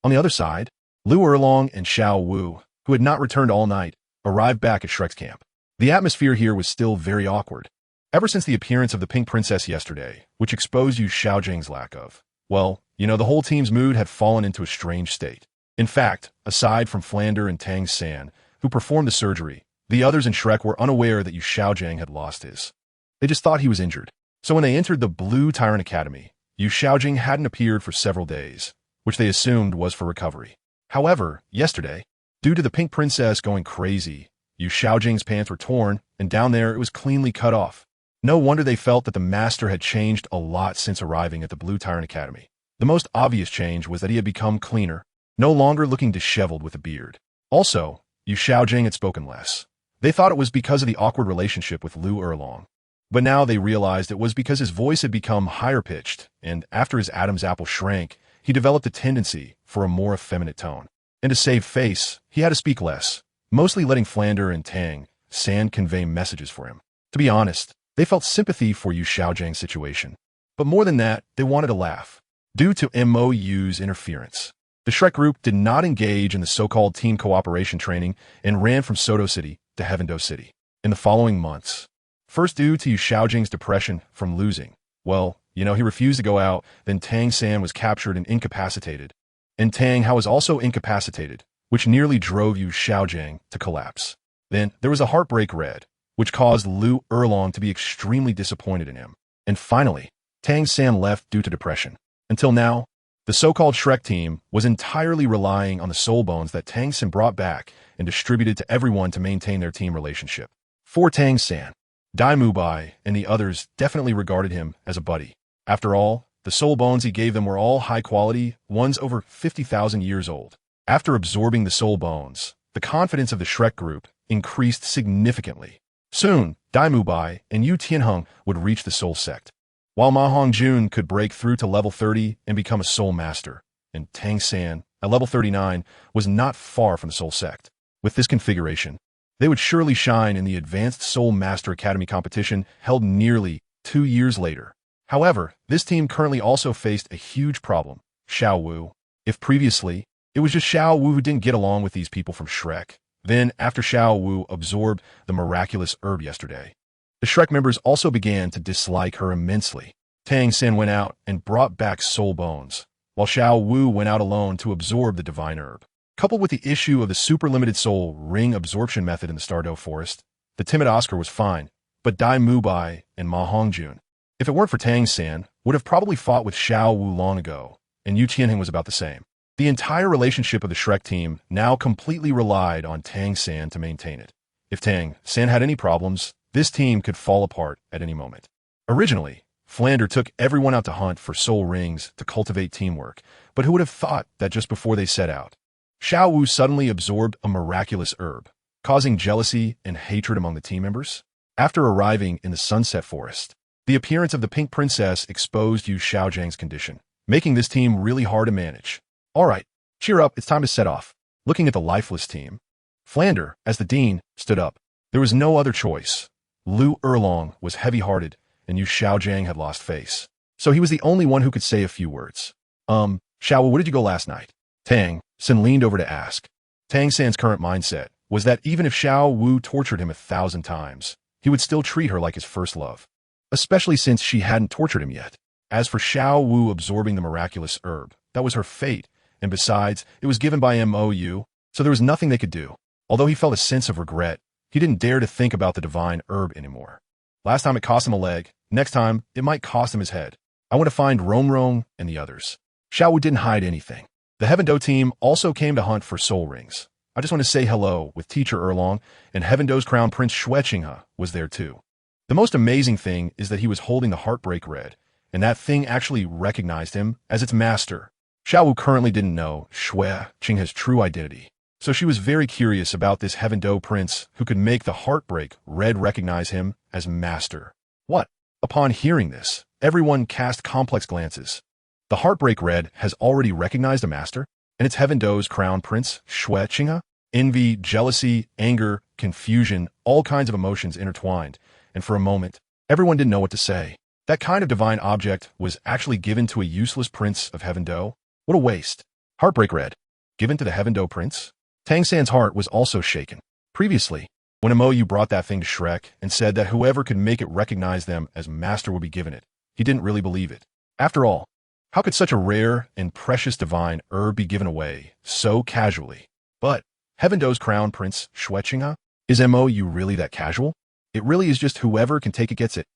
On the other side, Lu Erlong and Xiao Wu, who had not returned all night, arrived back at Shrek's camp. The atmosphere here was still very awkward. Ever since the appearance of the Pink Princess yesterday, which exposed Yu Xiaojing's lack of, well, the whole team's mood had fallen into a strange state. In fact, aside from Flander and Tang San, who performed the surgery, the others in Shrek were unaware that Yu Xiaojing had lost his. They just thought he was injured. So when they entered the Blue Tyrant Academy, Yu Xiaojing hadn't appeared for several days, which they assumed was for recovery. However, yesterday, due to the Pink Princess going crazy, Yu Xiaojing's pants were torn, and down there it was cleanly cut off. No wonder they felt that the master had changed a lot since arriving at the Blue Tyrant Academy. The most obvious change was that he had become cleaner, no longer looking disheveled with a beard. Also, Yu Xiaojing had spoken less. They thought it was because of the awkward relationship with Lu Erlong. But now they realized it was because his voice had become higher-pitched, and after his Adam's apple shrank, he developed a tendency for a more effeminate tone. And to save face, he had to speak less, mostly letting Flander and Tang San convey messages for him. To be honest, they felt sympathy for Yu Xiaojing's situation. But more than that, they wanted to laugh. Due to Mo Yu's interference, the Shrek group did not engage in the so-called team cooperation training and ran from Soto City to Heavendo City. In the following months, first due to Yu Xiaojing's depression from losing, he refused to go out, then Tang San was captured and incapacitated. And Tang Hao was also incapacitated, which nearly drove Yu Xiaojing to collapse. Then there was a heartbreak red, which caused Lu Erlong to be extremely disappointed in him. And finally, Tang San left due to depression. Until now, the so-called Shrek team was entirely relying on the soul bones that Tang San brought back and distributed to everyone to maintain their team relationship. For Tang San, Dai Mubai and the others definitely regarded him as a buddy. After all, the soul bones he gave them were all high quality, ones over 50,000 years old. After absorbing the soul bones, the confidence of the Shrek group increased significantly. Soon, Dai Mubai and Yu Tianheng would reach the soul sect. while Ma Hongjun could break through to level 30 and become a soul master, and Tang San, at level 39, was not far from the soul sect. With this configuration, they would surely shine in the Advanced Soul Master Academy competition held nearly 2 years later. However, this team currently also faced a huge problem: Xiao Wu. If previously, it was just Xiao Wu who didn't get along with these people from Shrek, then after Xiao Wu absorbed the miraculous herb yesterday, the Shrek members also began to dislike her immensely. Tang San went out and brought back soul bones, while Xiao Wu went out alone to absorb the divine herb. Coupled with the issue of the super-limited soul ring absorption method in the Stardew Forest, the timid Oscar was fine, but Dai Mubai and Ma Hongjun, if it weren't for Tang San, would have probably fought with Xiao Wu long ago, and Yu Qianheng was about the same. The entire relationship of the Shrek team now completely relied on Tang San to maintain it. If Tang San had any problems, this team could fall apart at any moment. Originally, Flander took everyone out to hunt for soul rings to cultivate teamwork, but who would have thought that just before they set out, Xiao Wu suddenly absorbed a miraculous herb, causing jealousy and hatred among the team members? After arriving in the Sunset Forest, the appearance of the Pink Princess exposed Yu Xiaojiang's condition, making this team really hard to manage. All right, cheer up, it's time to set off. Looking at the lifeless team, Flander, as the dean, stood up. There was no other choice. Lu Erlong was heavy-hearted, and Yu Xiaojiang had lost face. So he was the only one who could say a few words. Xiao Wu, where did you go last night? Tang San leaned over to ask. Tang San's current mindset was that even if Xiao Wu tortured him 1,000 times, he would still treat her like his first love, especially since she hadn't tortured him yet. As for Xiao Wu absorbing the miraculous herb, that was her fate, and besides, it was given by MOU, so there was nothing they could do. Although he felt a sense of regret, he didn't dare to think about the divine herb anymore. Last time it cost him a leg, next time it might cost him his head. I want to find Rong and the others. Xiao Wu didn't hide anything. The Heaven Do team also came to hunt for soul rings. I just want to say hello with Teacher Erlong, and Heaven Do's Crown Prince Xueqinghe was there too. The most amazing thing is that he was holding the Heartbreak Red, and that thing actually recognized him as its master. Xiao Wu currently didn't know Xueqinghe's true identity, so she was very curious about this Heaven Do prince who could make the Heartbreak Red recognize him as master. What? Upon hearing this, everyone cast complex glances. The Heartbreak Red has already recognized a master, and it's Heaven Do's Crown Prince, Xueqinghe. Envy, jealousy, anger, confusion, all kinds of emotions intertwined, and for a moment, everyone didn't know what to say. That kind of divine object was actually given to a useless prince of Heaven Do? What a waste. Heartbreak Red, given to the Heaven Do prince? Tang San's heart was also shaken. Previously, when MOU brought that thing to Shrek and said that whoever could make it recognize them as master would be given it, he didn't really believe it. After all, how could such a rare and precious divine herb be given away so casually? But Heaven Do's Crown Prince Xueqinghe? Is MOU really that casual? It really is just whoever can take it gets it.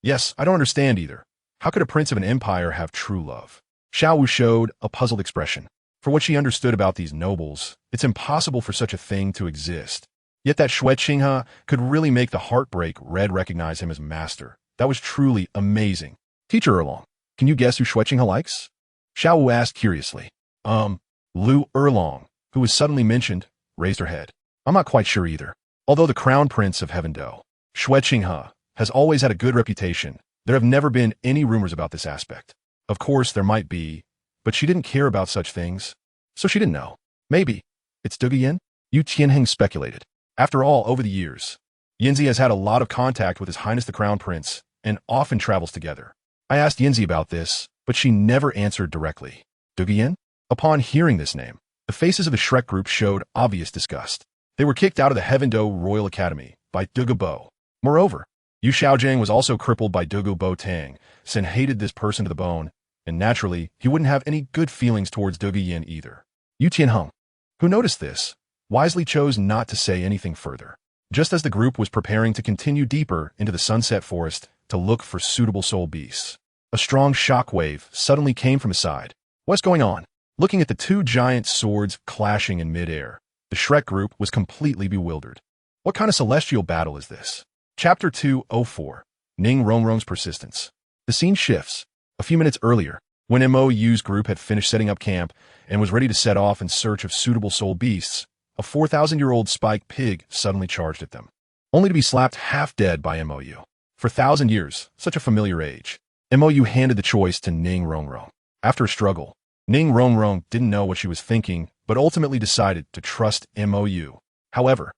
Yes, I don't understand either. How could a prince of an empire have true love? Xiao Wu showed a puzzled expression. For what she understood about these nobles, it's impossible for such a thing to exist. Yet that Xueqinghe could really make the Heartbreak Red recognize him as master. That was truly amazing. Teacher Erlong, can you guess who Xueqinghe likes? Xiao Wu asked curiously. Lu Erlong, who was suddenly mentioned, raised her head. I'm not quite sure either. Although the Crown Prince of Heaven Do, Xueqinghe, has always had a good reputation, there have never been any rumors about this aspect. Of course, there might be, but she didn't care about such things, so she didn't know. Maybe it's Duge, Yu Qianheng speculated. After all, over the years, Yinzi has had a lot of contact with His Highness the Crown Prince and often travels together. I asked Yinzi about this, but she never answered directly. Duge? Upon hearing this name, the faces of the Shrek group showed obvious disgust. They were kicked out of the Heaven Do Royal Academy by Duge Bo. Moreover, Yu Xiaojiang was also crippled by Duge Bo Tang. Sin hated this person to the bone, and naturally, he wouldn't have any good feelings towards Duge Yin either. Yu Tianheng, who noticed this, wisely chose not to say anything further. Just as the group was preparing to continue deeper into the Sunset Forest to look for suitable soul beasts, a strong shockwave suddenly came from his side. What's going on? Looking at the two giant swords clashing in midair, the Shrek group was completely bewildered. What kind of celestial battle is this? Chapter 204, Ning Rongrong's Persistence. The scene shifts. A few minutes earlier, when MOU's group had finished setting up camp and was ready to set off in search of suitable soul beasts, a 4,000-year-old spike pig suddenly charged at them, only to be slapped half dead by MOU. For 1,000 years, such a familiar age. Mou handed the choice to Ning Rongrong. After a struggle, Ning Rongrong didn't know what she was thinking, but ultimately decided to trust Mou. However,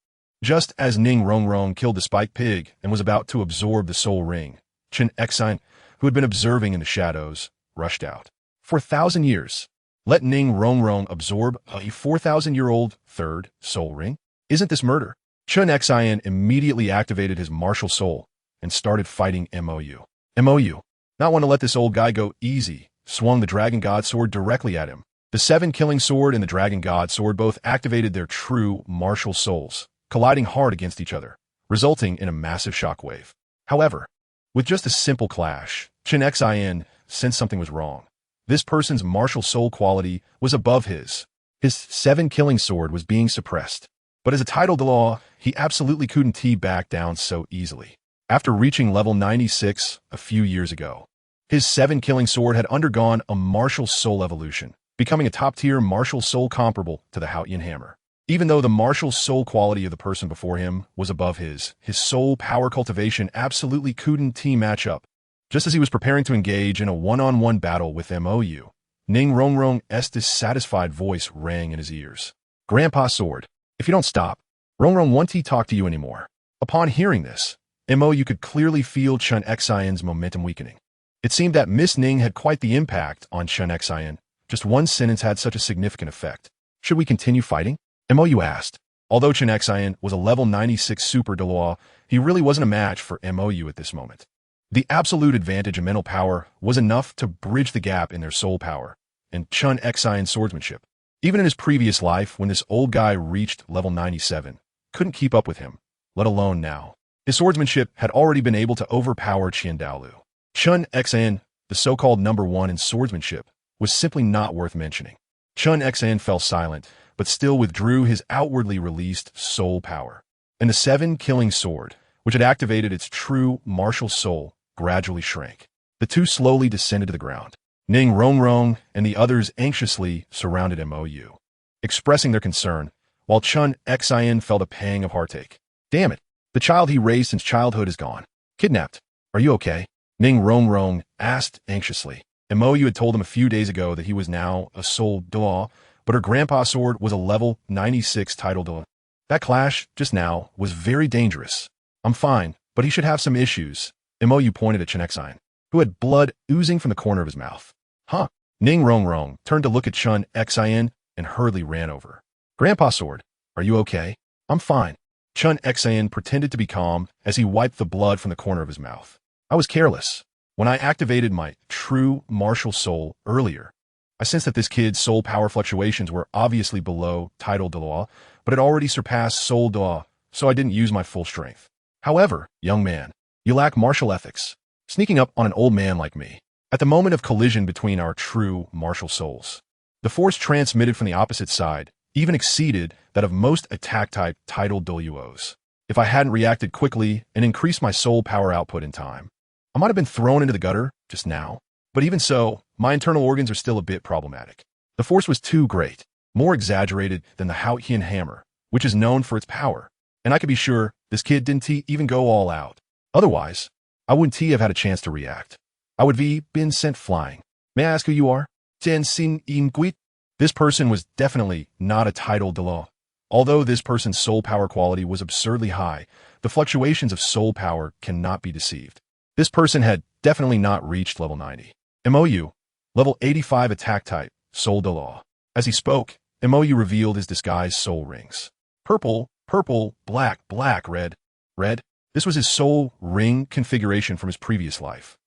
just as Ning Rongrong killed the spike pig and was about to absorb the soul ring, Chen Exine, who had been observing in the shadows, rushed out. For 1,000 years, let Ning Rongrong absorb a 4,000-year-old third soul ring? Isn't this murder? Chen Exine immediately activated his martial soul and started fighting Mou. Mou, not want to let this old guy go easy, swung the Dragon God Sword directly at him. The 7 Killing Sword and the Dragon God Sword both activated their true martial souls, colliding hard against each other, resulting in a massive shockwave. However, with just a simple clash, Chen Xin sensed something was wrong. This person's martial soul quality was above his. His 7 Killing Sword was being suppressed. But as a title Dalu, he absolutely couldn't back down so easily. After reaching level 96 a few years ago, his 7 Killing Sword had undergone a martial soul evolution, becoming a top-tier martial soul comparable to the Haotian Hammer. Even though the martial soul quality of the person before him was above his soul power cultivation absolutely couldn't match up. Just as he was preparing to engage in a one-on-one battle with Mou, Ning Rongrong's dissatisfied voice rang in his ears. Grandpa Sword, if you don't stop, Rongrong won't talk to you anymore. Upon hearing this, Mou could clearly feel Chen Xian's momentum weakening. It seemed that Miss Ning had quite the impact on Chen Xian. Just one sentence had such a significant effect. Should we continue fighting? Mou asked. Although Chen Xian was a level 96 super Dalu, he really wasn't a match for Mou at this moment. The absolute advantage of mental power was enough to bridge the gap in their soul power and Chen Xian's swordsmanship. Even in his previous life, when this old guy reached level 97, couldn't keep up with him, let alone now. His swordsmanship had already been able to overpower Dalu. Chen Xian, the so-called number 1 in swordsmanship, was simply not worth mentioning. Chen Xian fell silent, but still withdrew his outwardly released soul power. And the 7 Killing Sword, which had activated its true martial soul, gradually shrank. The two slowly descended to the ground. Ning Rongrong and the others anxiously surrounded Mou, expressing their concern, while Chen Xian felt a pang of heartache. Damn it, the child he raised since childhood is gone. Kidnapped. Are you okay? Ning Rongrong asked anxiously. Mou had told him a few days ago that he was now a soul Dalu, but her grandpa sword was a level 96 title Dalu. That clash, just now, was very dangerous. I'm fine, but he should have some issues. Mou pointed at Chen Xian, who had blood oozing from the corner of his mouth. Huh? Ning Rongrong turned to look at Chen Xian and hurriedly ran over. Grandpa Sword, are you okay? I'm fine. Chen Xian pretended to be calm as he wiped the blood from the corner of his mouth. I was careless. When I activated my true martial soul earlier, I sensed that this kid's soul power fluctuations were obviously below title Dalu, but had already surpassed soul Dalu, so I didn't use my full strength. However, young man, you lack martial ethics, sneaking up on an old man like me. At the moment of collision between our true martial souls, the force transmitted from the opposite side even exceeded that of most attack-type title Daluos. If I hadn't reacted quickly and increased my soul power output in time, I might have been thrown into the gutter just now. But even so, my internal organs are still a bit problematic. The force was too great, more exaggerated than the Haotian Hammer, which is known for its power. And I could be sure this kid didn't even go all out. Otherwise, I wouldn't have had a chance to react. I would been sent flying. May I ask who you are? Tian Xin Guit. This person was definitely not a title Dalu. Although this person's soul power quality was absurdly high, the fluctuations of soul power cannot be deceived. This person had definitely not reached level 90. Mou, level 85 attack type, soul Dalu. As he spoke, Mou revealed his disguised soul rings. Purple, purple, black, black, red, red. This was his soul ring configuration from his previous life.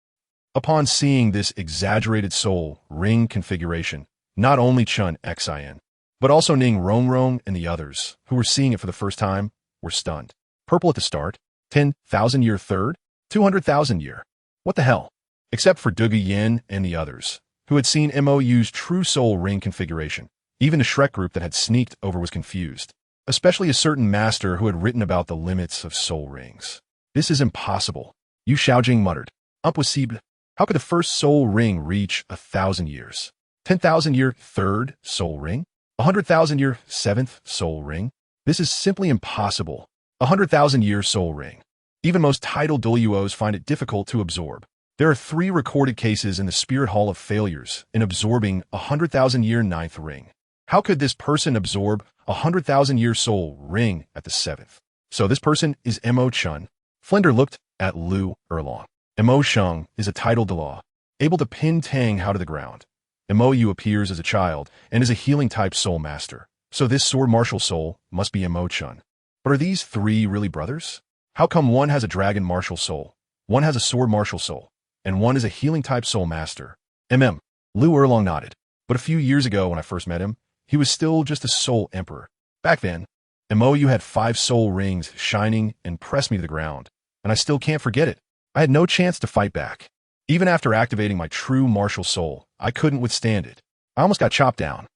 Upon seeing this exaggerated soul ring configuration, not only Chen Xian, but also Ning Rongrong and the others, who were seeing it for the first time, were stunned. Purple at the start, 10,000-year third, 200,000-year. What the hell? Except for Dugu Yin and the others, who had seen Mou's true soul ring configuration. Even the Shrek group that had sneaked over was confused, especially a certain master who had written about the limits of soul rings. This is impossible, Yu Xiaojing muttered. Impossible. How could the first soul ring reach 1,000 years? 10,000-year third soul ring? 100,000-year seventh soul ring? This is simply impossible. 100,000-year soul ring. Even most title Daluos find it difficult to absorb. There are 3 recorded cases in the Spirit Hall of Failures in absorbing a 100,000-year 9th ring. How could this person absorb a 100,000-year soul ring at the 7th? So this person is Mo Chun. Flender looked at Lu Erlong. Mo Sheng is a titled Dalu, able to pin Tang Hao to the ground. Mo Yu appears as a child and is a healing-type soul master. So this sword martial soul must be Mo Chun. But are these 3 really brothers? How come one has a dragon martial soul, one has a sword martial soul, and one is a healing-type soul master? Lu Erlong nodded. But a few years ago when I first met him, he was still just a soul emperor. Back then, Mo Yu had 5 soul rings shining and pressed me to the ground, and I still can't forget it. I had no chance to fight back. Even after activating my true martial soul, I couldn't withstand it. I almost got chopped down.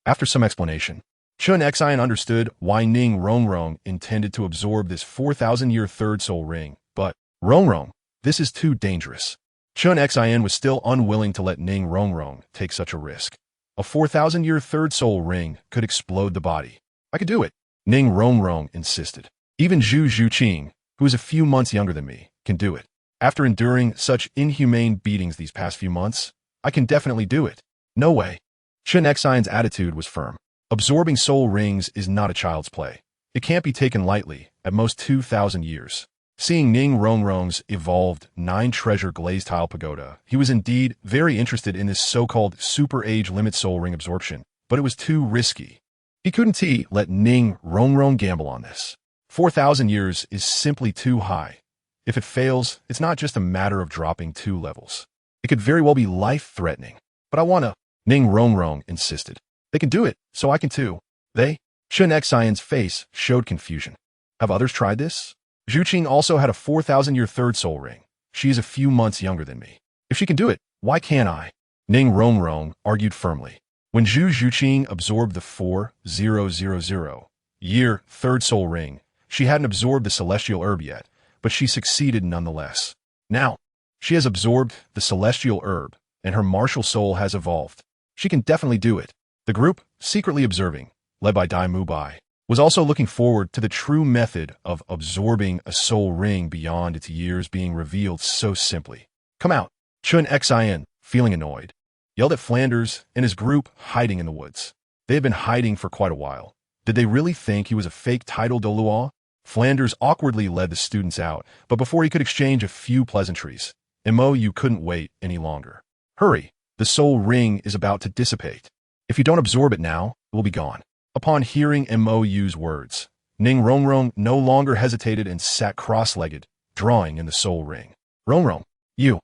After some explanation, Chun Xian understood why Ning Rongrong intended to absorb this 4,000-year 3rd soul ring, but Rongrong, this is too dangerous. Chun Xian was still unwilling to let Ning Rongrong take such a risk. A 4,000-year 3rd soul ring could explode the body. I could do it, Ning Rongrong insisted. Even Zhu Zhuqing, who is a few months younger than me, can do it. After enduring such inhumane beatings these past few months, I can definitely do it. No way. Chun Xian's attitude was firm. Absorbing soul rings is not a child's play. It can't be taken lightly, at most 2,000 years. Seeing Ning Rongrong's evolved 9-treasure glazed tile pagoda, he was indeed very interested in this so-called super age limit soul ring absorption, but it was too risky. He couldn't let Ning Rongrong gamble on this. 4,000 years is simply too high. If it fails, it's not just a matter of dropping 2 levels. It could very well be life-threatening. But I wanna, Ning Rongrong insisted. They can do it, so I can too. They? Chun Xian's face showed confusion. Have others tried this? Zhuqing also had a 4,000-year 3rd soul ring. She is a few months younger than me. If she can do it, why can't I? Ning Rongrong argued firmly. When Zhu Zhuqing absorbed the 4,000-year 3rd soul ring, she hadn't absorbed the celestial herb yet, but she succeeded nonetheless. Now, she has absorbed the celestial herb, and her martial soul has evolved. She can definitely do it. The group, secretly observing, led by Dai Mubai, was also looking forward to the true method of absorbing a soul ring beyond its years being revealed so simply. Come out, Chun Xian, feeling annoyed, yelled at Flanders and his group hiding in the woods. They had been hiding for quite a while. Did they really think he was a fake title Douluo? Flanders awkwardly led the students out, but before he could exchange a few pleasantries, Mo Yu couldn't wait any longer. Hurry, the soul ring is about to dissipate. If you don't absorb it now, it will be gone. Upon hearing Mo Yu's words, Ning Rongrong no longer hesitated and sat cross-legged, drawing in the soul ring. Rongrong, you.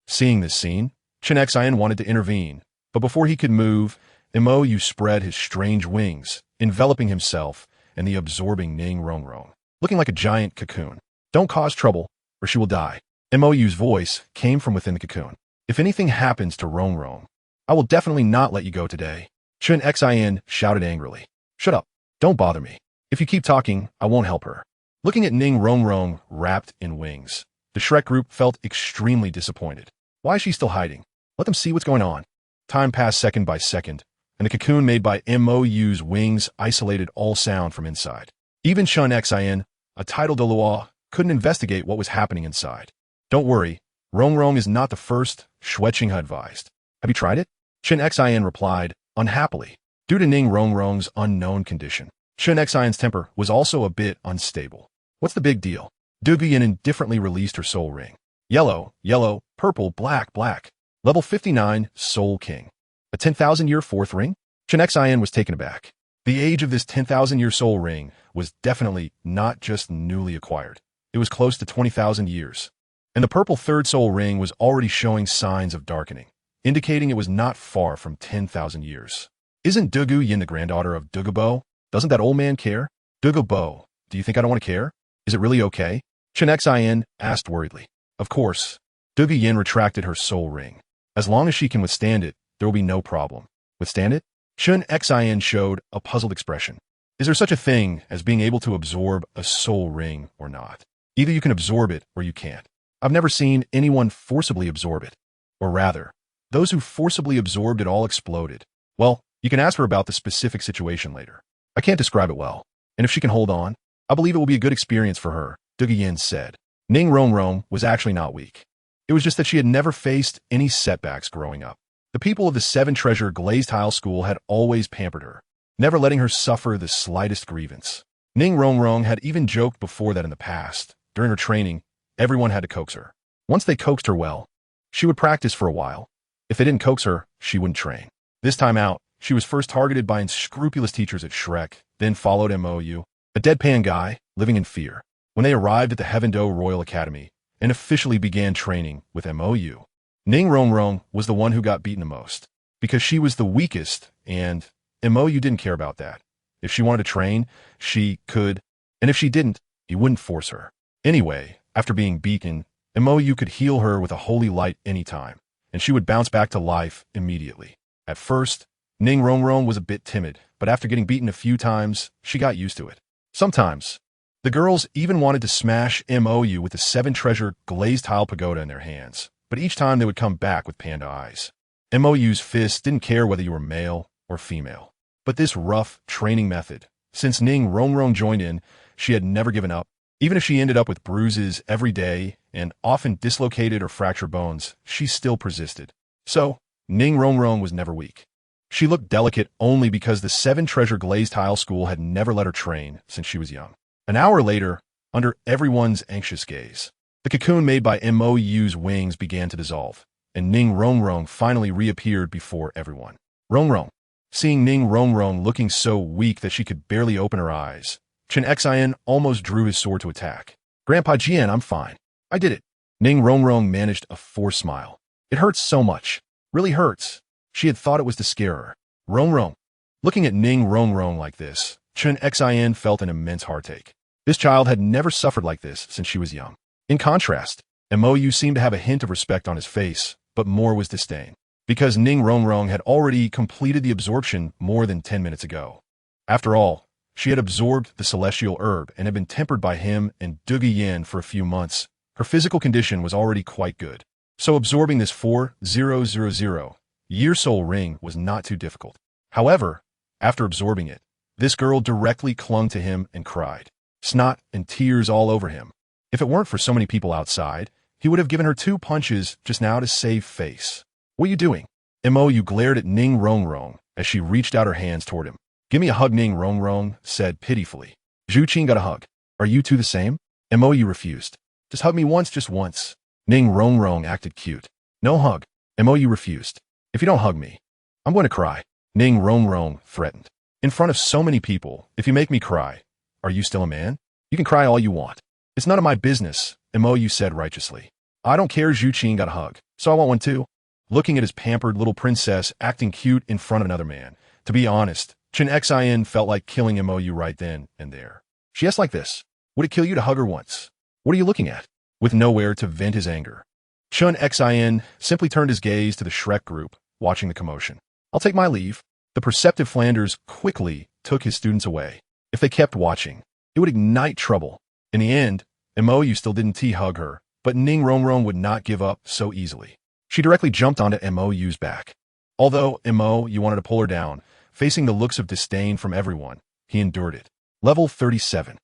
Seeing this scene, Chun Xian wanted to intervene, but before he could move, Mo Yu spread his strange wings, enveloping himself and the absorbing Ning Rongrong, looking like a giant cocoon. Don't cause trouble, or she will die. Mo Yu's voice came from within the cocoon. If anything happens to Rongrong, I will definitely not let you go today. Chun Xian shouted angrily. Shut up. Don't bother me. If you keep talking, I won't help her. Looking at Ning Rongrong wrapped in wings, the Shrek group felt extremely disappointed. Why is she still hiding? Let them see what's going on. Time passed second by second, and the cocoon made by Mo Yu's wings isolated all sound from inside. Even Chun Xian, a title Douluo, couldn't investigate what was happening inside. Don't worry, Rongrong is not the first, Xueqing advised. Have you tried it? Chun Xian replied, unhappily. Due to Ning Rongrong's unknown condition, Chun Xian's temper was also a bit unstable. What's the big deal? Duguyan indifferently released her soul ring. Yellow, yellow, purple, black, black. Level 59, Soul King. A 10,000-year 4th ring? Chun Xian was taken aback. The age of this 10,000-year soul ring was definitely not just newly acquired. It was close to 20,000 years. And the purple 3rd soul ring was already showing signs of darkening, indicating it was not far from 10,000 years. Isn't Dugu Yin the granddaughter of Dugubo? Doesn't that old man care? Dugubo, do you think I don't want to care? Is it really okay? Chun Xian asked worriedly. Of course. Dugu Yin retracted her soul ring. As long as she can withstand it, there will be no problem. Withstand it? Chun Xian showed a puzzled expression. Is there such a thing as being able to absorb a soul ring or not? Either you can absorb it or you can't. I've never seen anyone forcibly absorb it. Or rather, those who forcibly absorbed it all exploded. Well, you can ask her about the specific situation later. I can't describe it well. And if she can hold on, I believe it will be a good experience for her, Dugu Yin said. Ning Rongrong was actually not weak. It was just that she had never faced any setbacks growing up. The people of the Seven Treasure Glazed Tile School had always pampered her, never letting her suffer the slightest grievance. Ning Rongrong had even joked before that in the past. During her training, everyone had to coax her. Once they coaxed her well, she would practice for a while. If they didn't coax her, she wouldn't train. This time out, she was first targeted by unscrupulous teachers at Shrek, then followed Mou, a deadpan guy living in fear. When they arrived at the Heavendo Royal Academy and officially began training with Mou, Ning Rongrong was the one who got beaten the most, because she was the weakest, and Mou didn't care about that. If she wanted to train, she could, and if she didn't, he wouldn't force her. Anyway, after being beaten, Mou could heal her with a holy light anytime, and she would bounce back to life immediately. At first, Ning Rongrong was a bit timid, but after getting beaten a few times, she got used to it. Sometimes, the girls even wanted to smash Mou with the Seven Treasure Glazed Tile Pagoda in their hands, but each time they would come back with panda eyes. Mou's fists didn't care whether you were male or female. But this rough training method, since Ning Rongrong joined in, she had never given up. Even if she ended up with bruises every day and often dislocated or fractured bones, she still persisted. So, Ning Rongrong was never weak. She looked delicate only because the Seven Treasure Glazed Tile School had never let her train since she was young. An hour later, under everyone's anxious gaze, the cocoon made by Mou's wings began to dissolve, and Ning Rongrong finally reappeared before everyone. Rongrong. Seeing Ning Rongrong looking so weak that she could barely open her eyes, Chen Xian almost drew his sword to attack. Grandpa Jian, I'm fine. I did it. Ning Rongrong managed a forced smile. It hurts so much. Really hurts. She had thought it was to scare her. Rongrong. Looking at Ning Rongrong like this, Chen Xian felt an immense heartache. This child had never suffered like this since she was young. In contrast, Mou seemed to have a hint of respect on his face, but more was disdain, because Ning Rongrong had already completed the absorption more than 10 minutes ago. After all, she had absorbed the celestial herb and had been tempered by him and Dugi Yin for a few months. Her physical condition was already quite good. So absorbing this 4000-year soul ring was not too difficult. However, after absorbing it, this girl directly clung to him and cried, snot and tears all over him. If it weren't for so many people outside, he would have given her 2 punches just now to save face. What are you doing? Mou glared at Ning Rongrong as she reached out her hands toward him. Give me a hug, Ning Rongrong said pitifully. Zhu Qing got a hug. Are you two the same? Mou refused. Just hug me once, just once. Ning Rongrong acted cute. No hug. Mou refused. If you don't hug me, I'm going to cry. Ning Rongrong threatened. In front of so many people, if you make me cry, are you still a man? You can cry all you want. It's none of my business, Mou said righteously. I don't care Zhu Qing got a hug, so I want one too. Looking at his pampered little princess acting cute in front of another man. To be honest, Chen Xian felt like killing Mou right then and there. She asked like this. Would it kill you to hug her once? What are you looking at? With nowhere to vent his anger, Chen Xian simply turned his gaze to the Shrek group, watching the commotion. I'll take my leave. The perceptive Flanders quickly took his students away. If they kept watching, it would ignite trouble. In the end, Mou still didn't T-hug her, but Ning Rongrong would not give up so easily. She directly jumped onto Mou's back. Although Mou wanted to pull her down, facing the looks of disdain from everyone, he endured it. Level 37.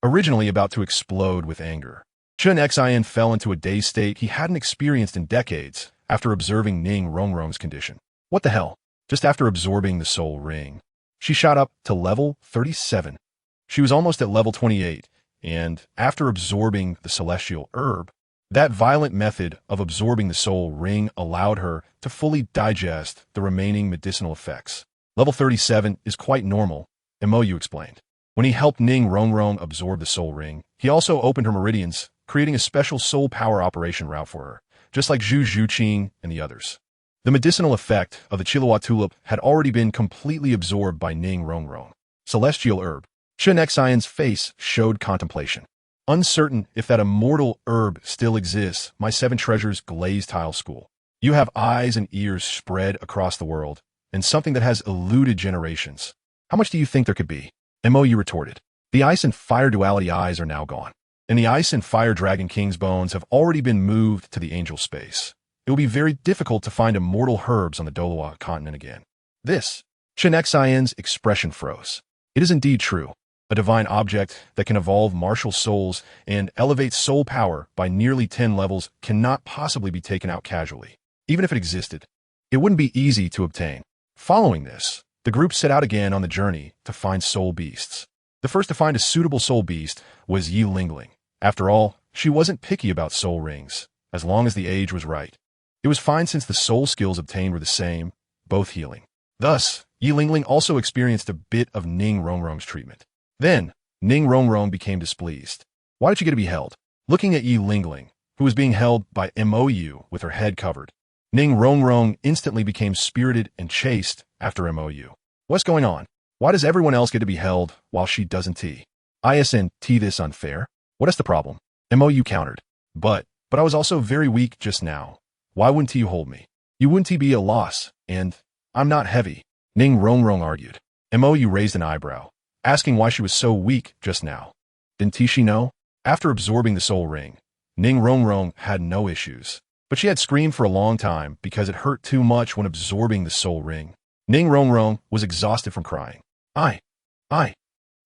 Originally about to explode with anger, Chen Xian fell into a dazed state he hadn't experienced in decades after observing Ning Rongrong's condition. What the hell? Just after absorbing the soul ring, she shot up to level 37. She was almost at level 28, and after absorbing the celestial herb, that violent method of absorbing the soul ring allowed her to fully digest the remaining medicinal effects. Level 37 is quite normal, Mou explained. When he helped Ning Rongrong absorb the soul ring, he also opened her meridians, creating a special soul power operation route for her, just like Zhu Qing and the others. The medicinal effect of the Chilua tulip had already been completely absorbed by Ning Rongrong. Celestial herb. Chen Xian's face showed contemplation. Uncertain if that immortal herb still exists, my Seven Treasures Glazed Tile School. You have eyes and ears spread across the world, and something that has eluded generations. How much do you think there could be? Mou retorted. The ice and fire duality eyes are now gone, and the ice and fire dragon king's bones have already been moved to the angel space. It will be very difficult to find immortal herbs on the Douluo Continent again. This, Chen Xian's expression froze. It is indeed true. a divine object that can evolve martial souls and elevate soul power by nearly 10 levels, cannot possibly be taken out casually. Even if it existed, it wouldn't be easy to obtain. Following this, the group set out again on the journey to find soul beasts. The first to find a suitable soul beast was Yi Lingling. After all, she wasn't picky about soul rings, as long as the age was right. It was fine since the soul skills obtained were the same, both healing. Thus, Yi Lingling also experienced a bit of Ning Rongrong's treatment. Then, Ning Rongrong became displeased. Why did you get to be held? Looking at Yi Lingling, who was being held by Mou with her head covered, Ning Rongrong instantly became spirited and chaste after Mou. What's going on? Why does everyone else get to be held while she doesn't? Isn't this unfair? What is the problem? Mou countered. But I was also very weak just now. Why wouldn't you hold me? You wouldn't be a loss, and I'm not heavy, Ning Rongrong argued. Mou raised an eyebrow, asking why she was so weak just now. Didn't she know? After absorbing the soul ring, Ning Rongrong had no issues, but she had screamed for a long time because it hurt too much when absorbing the soul ring. Ning Rongrong was exhausted from crying. I.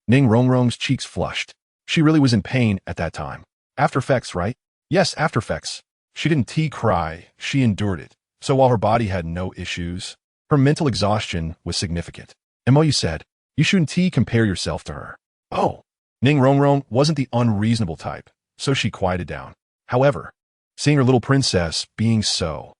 Ning Rongrong's cheeks flushed. She really was in pain at that time. After effects, right? Yes, after effects. She didn't cry, she endured it. So while her body had no issues, her mental exhaustion was significant. Mou said, you shouldn't compare yourself to her. Oh. Ning Rongrong wasn't the unreasonable type, so she quieted down. However, seeing her little princess being so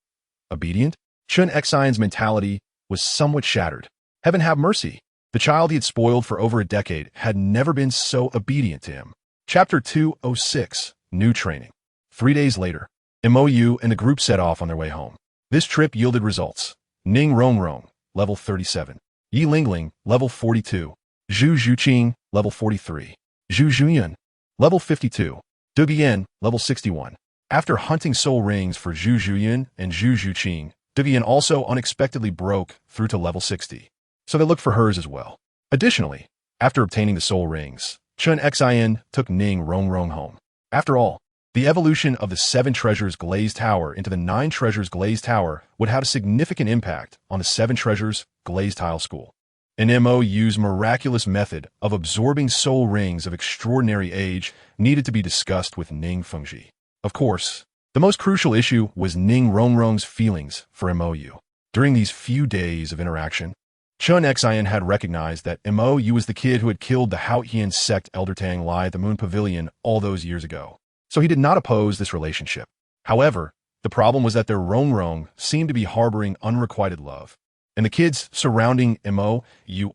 obedient, Chun Xian's mentality was somewhat shattered. Heaven have mercy. The child he had spoiled for over a decade had never been so obedient to him. Chapter 206, New Training. 3 days later, Mou and the group set off on their way home. This trip yielded results. Ning Rongrong, level 37. Yi Lingling, level 42. Zhu Zhuqing, level 43. Zhu Zhuyan, level 52. Du Guiyan, level 61. After hunting soul rings for Zhu Zhuyan and Zhu Zhuqing, Du Guiyan also unexpectedly broke through to level 60. So they looked for hers as well. Additionally, after obtaining the soul rings, Chun Xian took Ning Rongrong home. After all, the evolution of the 7 Treasures Glazed Tower into the 9 Treasures Glazed Tower would have a significant impact on the 7 Treasures Glazed Tile School. An Mou's miraculous method of absorbing soul rings of extraordinary age needed to be discussed with Ning Fengji. Of course, the most crucial issue was Ning Rongrong's feelings for Mou. During these few days of interaction, Chun Xian had recognized that Mou was the kid who had killed the Haotian sect Elder Tang Lai at the Moon Pavilion all those years ago. So he did not oppose this relationship. However, the problem was that their Rongrong seemed to be harboring unrequited love, and the kids surrounding Mou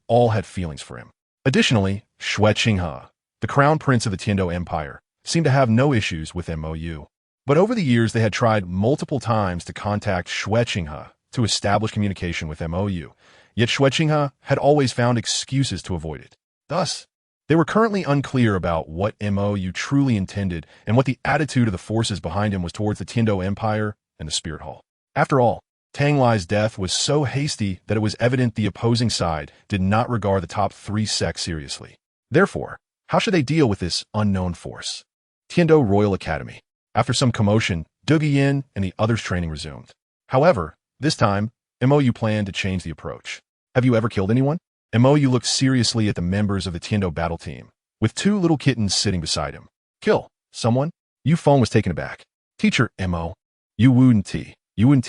all had feelings for him. Additionally, Xue Qinghe, the crown prince of the Tiando Empire, seemed to have no issues with Mou. But over the years, they had tried multiple times to contact Xue Qinghe to establish communication with Mou, yet Xue Qinghe had always found excuses to avoid it. Thus, they were currently unclear about what Mou truly intended and what the attitude of the forces behind him was towards the Tiando Empire and the Spirit Hall. After all, Tang Lai's death was so hasty that it was evident the opposing side did not regard the top 3 sects seriously. Therefore, how should they deal with this unknown force? Tiando Royal Academy. After some commotion, Du Guiyan and the others' training resumed. However, this time, Mou planned to change the approach. Have you ever killed anyone? Mou looked seriously at the members of the Tiando battle team, with 2 little kittens sitting beside him. Kill someone? Yu Feng was taken aback. Teacher, Mou, you wouldn't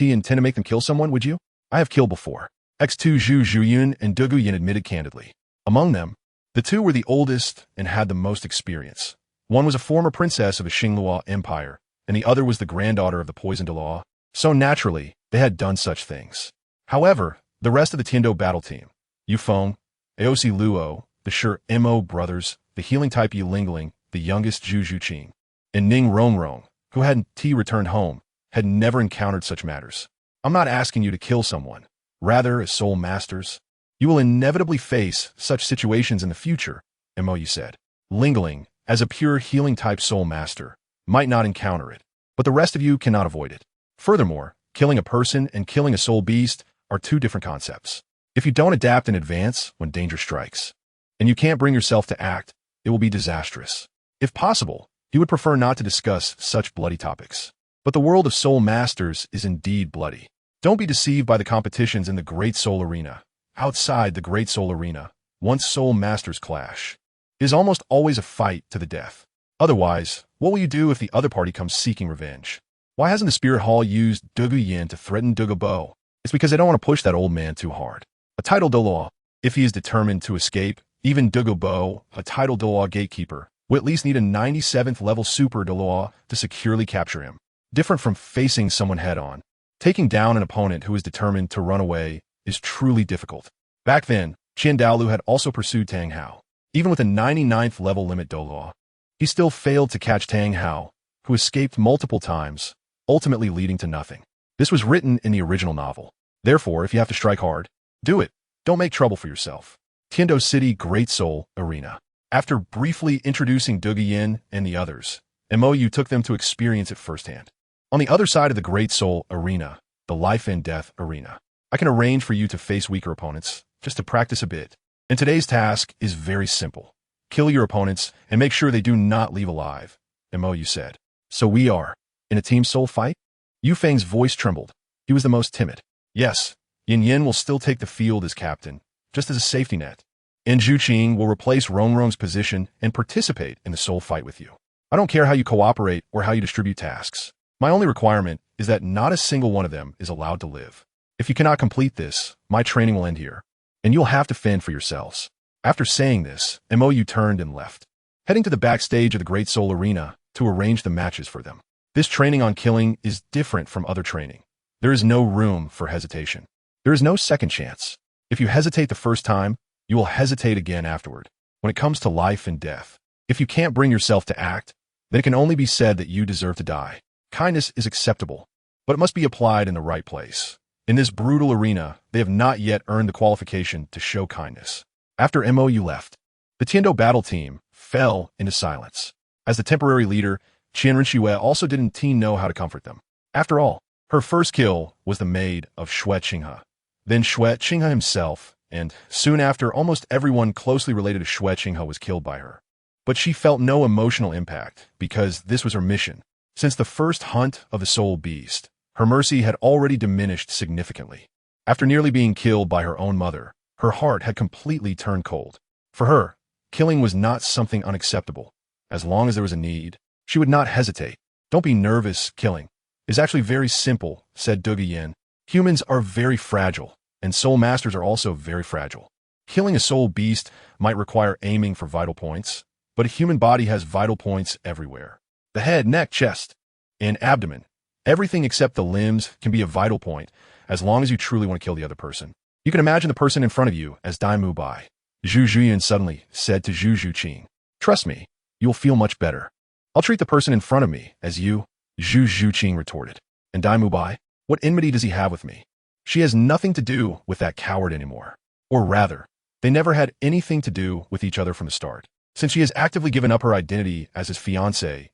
intend to make them kill someone, would you? I have killed before. X2 Zhu Zhuyan and Du Guiyan admitted candidly. Among them, the 2 were the oldest and had the most experience. One was a former princess of the Xinglua Empire, and the other was the granddaughter of the poisoned Dalu. So naturally, they had done such things. However, the rest of the Tiando battle team, Yu Feng, Aosi Luo, the Shi Mo brothers, the healing type Yi Lingling, the youngest Zhu Zhuqing, and Ning Rongrong, who hadn't returned home, had never encountered such matters. I'm not asking you to kill someone. Rather, as soul masters, you will inevitably face such situations in the future, Mou said. Lingling, as a pure healing type soul master, might not encounter it, but the rest of you cannot avoid it. Furthermore, killing a person and killing a soul beast are 2 different concepts. If you don't adapt in advance when danger strikes, and you can't bring yourself to act, it will be disastrous. If possible, he would prefer not to discuss such bloody topics. But the world of soul masters is indeed bloody. Don't be deceived by the competitions in the Great Soul Arena. Outside the Great Soul Arena, once soul masters clash, It is almost always a fight to the death. Otherwise, what will you do if the other party comes seeking revenge? Why hasn't the spirit hall used Dugu Yin to threaten Dugu Bo? It's because they don't want to push that old man too hard. A title Douluo, if he is determined to escape, even Dugu Bo, a title Douluo gatekeeper, will at least need a 97th level super Douluo to securely capture him. Different from facing someone head-on, taking down an opponent who is determined to run away is truly difficult. Back then, Dalu had also pursued Tang Hao. Even with a 99th level limit Douluo, he still failed to catch Tang Hao, who escaped multiple times, ultimately leading to nothing. This was written in the original novel. Therefore, if you have to strike hard, do it. Don't make trouble for yourself. Tiando City Great Soul Arena. After briefly introducing Dugu Yin and the others, MOU took them to experience it firsthand. On the other side of the Great Soul Arena, the Life and Death Arena, I can arrange for you to face weaker opponents, just to practice a bit. And today's task is very simple. Kill your opponents and make sure they do not leave alive, MOU said. So we are in a team soul fight? Yu Feng's voice trembled. He was the most timid. Yes, Yin Yin will still take the field as captain, just as a safety net. And Zhu Qing will replace Rongrong's position and participate in the soul fight with you. I don't care how you cooperate or how you distribute tasks. My only requirement is that not a single one of them is allowed to live. If you cannot complete this, my training will end here, and you'll have to fend for yourselves. After saying this, MOU turned and left, heading to the backstage of the Great Soul Arena to arrange the matches for them. This training on killing is different from other training. There is no room for hesitation. There is no second chance. If you hesitate the first time, you will hesitate again afterward. When it comes to life and death, if you can't bring yourself to act, then it can only be said that you deserve to die. Kindness is acceptable, but it must be applied in the right place. In this brutal arena, they have not yet earned the qualification to show kindness. After MOU left, the Tiando battle team fell into silence. As the temporary leader, Qianren Xue also didn't know how to comfort them. After all, her first kill was the maid of Xue Qinghe, then Xue Qinghe himself, and soon after almost everyone closely related to Xue Qinghe was killed by her. But she felt no emotional impact because this was her mission. Since the first hunt of the soul beast, her mercy had already diminished significantly. After nearly being killed by her own mother, her heart had completely turned cold. For her, killing was not something unacceptable. As long as there was a need, she would not hesitate. Don't be nervous, killing is actually very simple, said Dugu Yin. Humans are very fragile, and soul masters are also very fragile. Killing a soul beast might require aiming for vital points, but a human body has vital points everywhere. The head, neck, chest, and abdomen. Everything except the limbs can be a vital point, as long as you truly want to kill the other person. You can imagine the person in front of you as Damu Bai. Zhu Zhuyan suddenly said to Zhu Zhuqing, "Trust me, you will feel much better. I'll treat the person in front of me as you," Zhu Zhuqing retorted. And Damu Bai, what enmity does he have with me? She has nothing to do with that coward anymore. Or rather, they never had anything to do with each other from the start. Since she has actively given up her identity as his fiancée,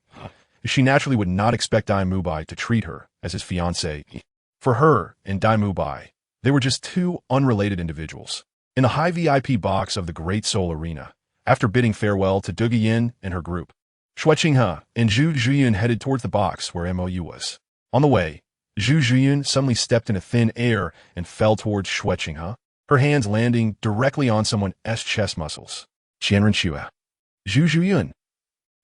she naturally would not expect Damu Bai to treat her as his fiancée. For her and Damu Bai, they were just two unrelated individuals. In the high VIP box of the Great Soul Arena, after bidding farewell to Dugu Yin and her group, Xue Qinghe and Zhu Zhuyan headed towards the box where MOU was. On the way, Zhu Zhuyan suddenly stepped into thin air and fell towards Xue Qinghe, her hands landing directly on someone's chest muscles. Qianren Xue. Zhu Zhuyan.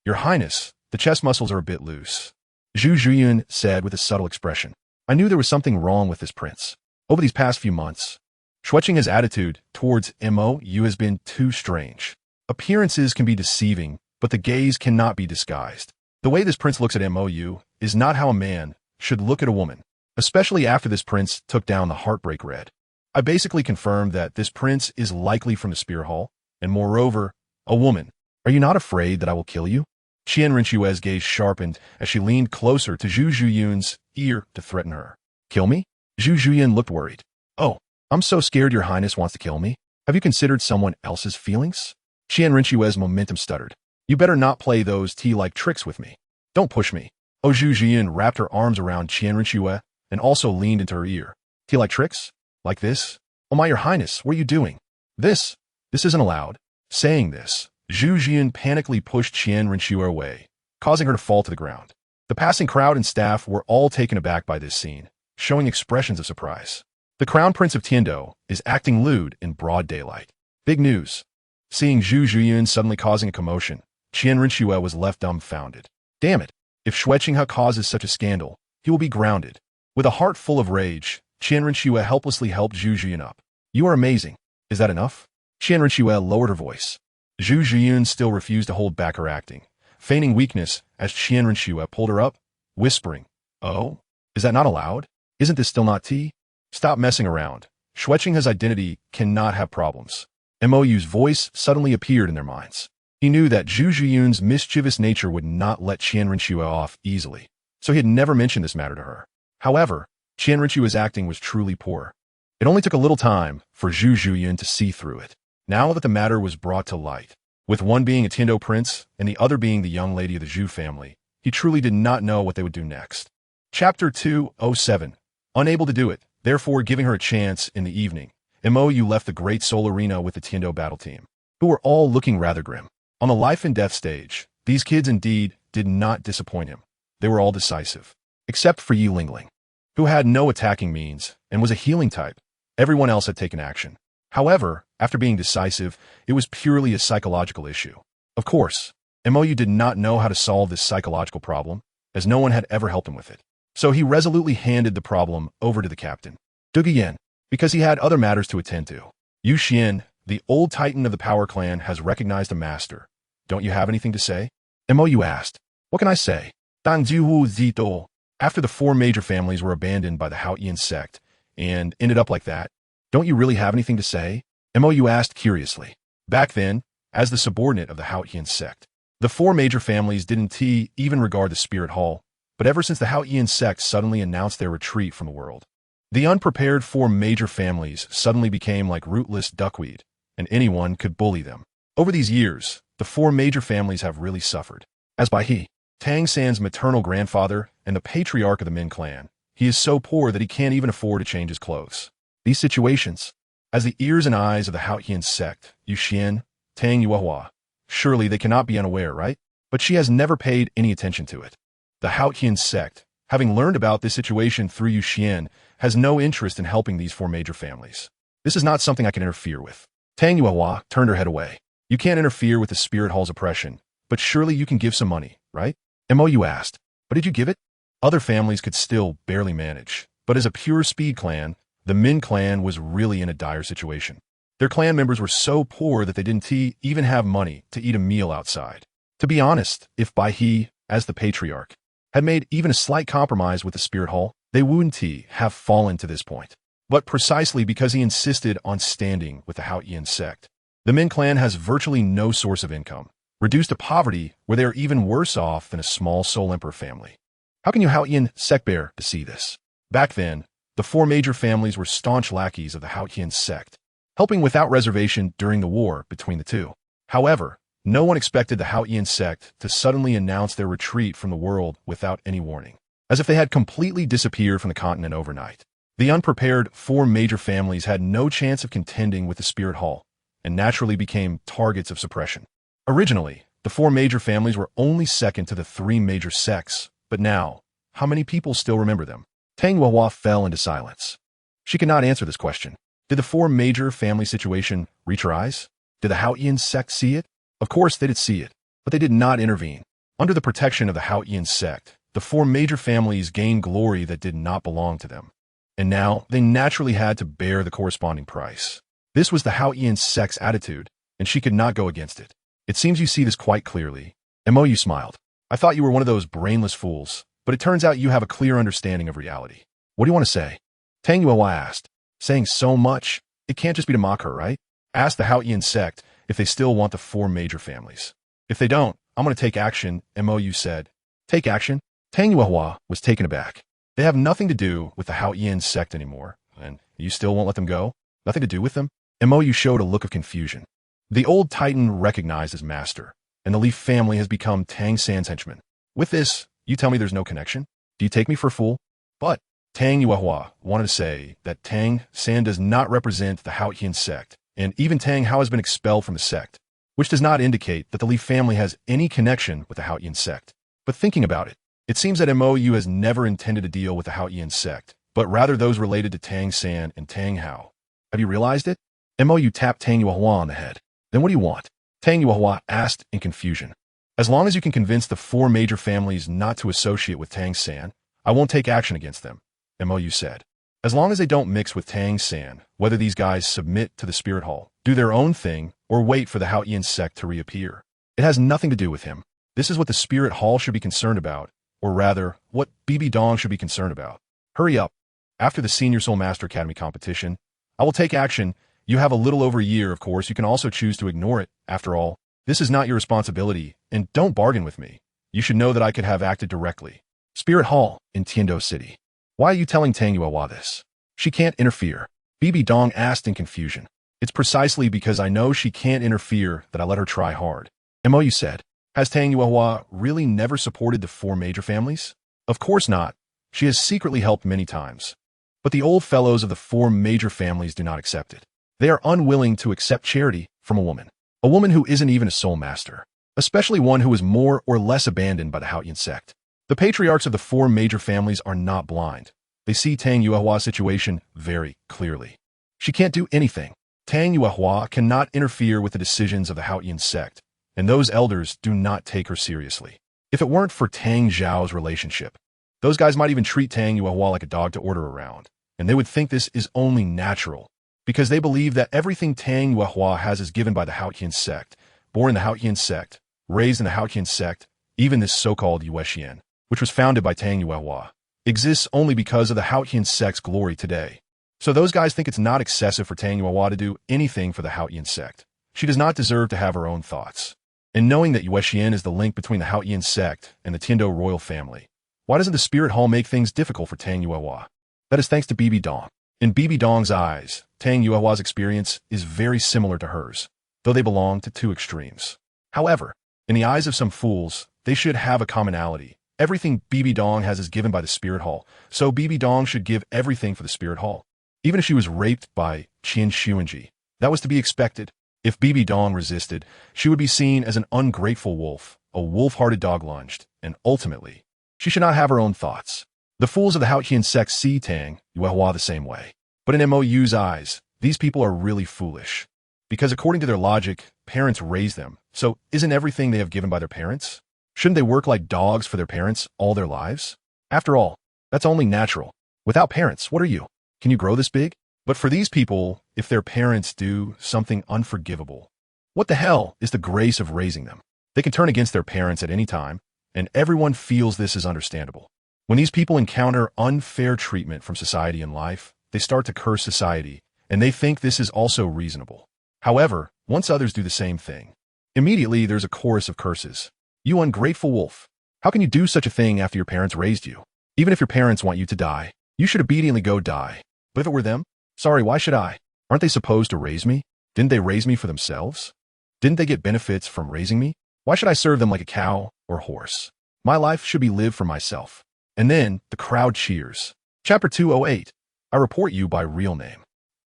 Your Highness, the chest muscles are a bit loose, Zhu Zhuyan said with a subtle expression. I knew there was something wrong with this prince. Over these past few months, Xue Qinghe's attitude towards MOU has been too strange. Appearances can be deceiving, but the gaze cannot be disguised. The way this prince looks at MOU is not how a man should look at a woman, especially after this prince took down the Heartbreak Red. I basically confirmed that this prince is likely from the Spear Hall, and moreover, a woman. Are you not afraid that I will kill you? Qianren Xue's gaze sharpened as she leaned closer to Zhu Zhuyan's ear to threaten her. Kill me? Zhu Zhuyan looked worried. Oh, I'm so scared your highness wants to kill me. Have you considered someone else's feelings? Qianren Xue's momentum stuttered. You better not play those tea-like tricks with me. Don't push me. Oh, Zhu Zhuyan wrapped her arms around Qianren Xue and also leaned into her ear. Tea-like tricks? Like this? Oh my, your highness, what are you doing? This isn't allowed. Saying this, Zhu Zhuyan panically pushed Qianren Xue away, causing her to fall to the ground. The passing crowd and staff were all taken aback by this scene, showing expressions of surprise. The Crown Prince of Tiando is acting lewd in broad daylight. Big news. Seeing Zhu Zhuyun suddenly causing a commotion, Qian Rinxue was left dumbfounded. Damn it! If Xueqinghe causes such a scandal, he will be grounded. With a heart full of rage, Qian Rinxue helplessly helped Zhu Zhuyun up. You are amazing. Is that enough? Qian Rinxue lowered her voice. Zhu Zhuyun still refused to hold back her acting, feigning weakness as Qian Rinxue pulled her up, whispering, "Oh? Is that not allowed? Isn't this still not tea? Stop messing around. Xueqinghe's identity cannot have problems." Mou's voice suddenly appeared in their minds. He knew that Zhu Zhuyun's mischievous nature would not let Qian Rinxue off easily, so he had never mentioned this matter to her. However, Qian Rinxue's acting was truly poor. It only took a little time for Zhu Zhuyun to see through it. Now that the matter was brought to light, with one being a Tiando prince and the other being the young lady of the Zhu family, he truly did not know what they would do next. Chapter 207. Unable to do it, therefore giving her a chance in the evening, Mou left the Great Soul Arena with the Tiando battle team, who were all looking rather grim. On the life and death stage, these kids indeed did not disappoint him. They were all decisive, except for Yi Lingling, who had no attacking means and was a healing type. Everyone else had taken action. However, after being decisive, it was purely a psychological issue. Of course, Mou did not know how to solve this psychological problem, as no one had ever helped him with it. So he resolutely handed the problem over to the captain, Duguyen, because he had other matters to attend to. Yu Xian, the old titan of the Power Clan, has recognized a master. Don't you have anything to say? Mou asked. What can I say? After the four major families were abandoned by the Haotian sect and ended up like that, don't you really have anything to say? Mou asked curiously. Back then, as the subordinate of the Haotian sect, the four major families didn't even regard the Spirit Hall, but ever since the Haotian sect suddenly announced their retreat from the world, the unprepared four major families suddenly became like rootless duckweed, and anyone could bully them. Over these years, the four major families have really suffered. As by Tang San's maternal grandfather and the patriarch of the Min clan, he is so poor that he can't even afford to change his clothes. These situations, as the ears and eyes of the Haotian sect, Yu Xian, Tang Yuehua, surely they cannot be unaware, right? But she has never paid any attention to it. The Haotian sect, having learned about this situation through Yu Xian, has no interest in helping these four major families. This is not something I can interfere with. Tang Yuehua turned her head away. You can't interfere with the Spirit Hall's oppression, but surely you can give some money, right? Mou asked. But did you give it? Other families could still barely manage, but as a pure speed clan, the Min clan was really in a dire situation. Their clan members were so poor that they didn't even have money to eat a meal outside. To be honest, if Bai, as the patriarch, had made even a slight compromise with the Spirit Hall, they wouldn't have fallen to this point. But precisely because he insisted on standing with the Haotian sect, the Min clan has virtually no source of income, reduced to poverty where they are even worse off than a small Soul Emperor family. How can you Haotian sect bear to see this? Back then, the four major families were staunch lackeys of the Haotian sect, helping without reservation during the war between the two. However, no one expected the Haotian sect to suddenly announce their retreat from the world without any warning, as if they had completely disappeared from the continent overnight. The unprepared four major families had no chance of contending with the Spirit Hall, and naturally became targets of suppression. Originally, the four major families were only second to the three major sects, but now, how many people still remember them? Tang Yuehua fell into silence. She could not answer this question. Did the four major family situation reach her eyes? Did the Haotian sect see it? Of course they did see it, but they did not intervene. Under the protection of the Haotian sect, the four major families gained glory that did not belong to them. And now, they naturally had to bear the corresponding price. This was the Haotian sect's attitude, and she could not go against it. It seems you see this quite clearly. Mou smiled. I thought you were one of those brainless fools, but it turns out you have a clear understanding of reality. What do you want to say? Tang Yuehua asked. Saying so much, it can't just be to mock her, right? Ask the Haotian sect if they still want the four major families. If they don't, I'm going to take action, Mou said. Take action? Tang Yuehua was taken aback. They have nothing to do with the Haotian sect anymore, and you still won't let them go? Nothing to do with them? Mou showed a look of confusion. The old titan recognized his master, and the Leaf family has become Tang San's henchman. With this, you tell me there's no connection? Do you take me for a fool? But Tang Yuehua wanted to say that Tang San does not represent the Haotian sect, and even Tang Hao has been expelled from the sect, which does not indicate that the Leaf family has any connection with the Haotian sect. But thinking about it, it seems that Mou has never intended to deal with the Haotian sect, but rather those related to Tang San and Tang Hao. Have you realized it? Mou tapped Tang Yuehua on the head. Then what do you want? Tang Yuehua asked in confusion. As long as you can convince the 4 major families not to associate with Tang San, I won't take action against them, Mou said. As long as they don't mix with Tang San, whether these guys submit to the spirit hall, do their own thing, or wait for the Haotian sect to reappear. It has nothing to do with him. This is what the spirit hall should be concerned about, or rather, what BB Dong should be concerned about. Hurry up. After the Senior Soul Master Academy competition, I will take action. You have a little over a year, of course. You can also choose to ignore it. After all, this is not your responsibility, and don't bargain with me. You should know that I could have acted directly. Spirit Hall in Tiando City. Why are you telling Tang Yuehua this? She can't interfere. BB Dong asked in confusion. It's precisely because I know she can't interfere that I let her try hard. Mou said. Has Tang Yuehua really never supported the 4 major families? Of course not. She has secretly helped many times. But the old fellows of the 4 major families do not accept it. They are unwilling to accept charity from a woman who isn't even a soul master, especially one who is more or less abandoned by the Haotian sect. The patriarchs of the 4 major families are not blind. They see Tang Yuehua's situation very clearly. She can't do anything. Tang Yuehua cannot interfere with the decisions of the Haotian sect, and those elders do not take her seriously. If it weren't for Tang Zhao's relationship, those guys might even treat Tang Yuehua like a dog to order around, and they would think this is only natural, because they believe that everything Tang Yuehua has is given by the Haotian sect, born in the Haotian sect, raised in the Haotian sect. Even this so-called Yuexian, which was founded by Tang Yuehua, exists only because of the Haotian sect's glory today. So those guys think it's not excessive for Tang Yuehua to do anything for the Haotian sect. She does not deserve to have her own thoughts. And knowing that Yuexian is the link between the Haotian sect and the Tiando royal family, why doesn't the spirit hall make things difficult for Tang Yuehua? That is thanks to BB Dong. In BB Dong's eyes, Tang Yuehua's experience is very similar to hers, though they belong to 2 extremes. However, in the eyes of some fools, they should have a commonality. Everything BB Dong has is given by the spirit hall, so BB Dong should give everything for the spirit hall. Even if she was raped by Qin Xuanji, that was to be expected. If BB Dong resisted, she would be seen as an ungrateful wolf, a wolf-hearted dog lunged, and ultimately, she should not have her own thoughts. The fools of the Haotian sect see Tang Yuehua the same way. But in Mou's eyes, these people are really foolish. Because according to their logic, parents raise them, so isn't everything they have given by their parents? Shouldn't they work like dogs for their parents all their lives? After all, that's only natural. Without parents, what are you? Can you grow this big? But for these people, if their parents do something unforgivable, what the hell is the grace of raising them? They can turn against their parents at any time, and everyone feels this is understandable. When these people encounter unfair treatment from society in life, they start to curse society, and they think this is also reasonable. However, once others do the same thing, immediately there's a chorus of curses. You ungrateful wolf! How can you do such a thing after your parents raised you? Even if your parents want you to die, you should obediently go die. But if it were them? Sorry, why should I? Aren't they supposed to raise me? Didn't they raise me for themselves? Didn't they get benefits from raising me? Why should I serve them like a cow or horse? My life should be lived for myself. And then, the crowd cheers. Chapter 208. I report you by real name.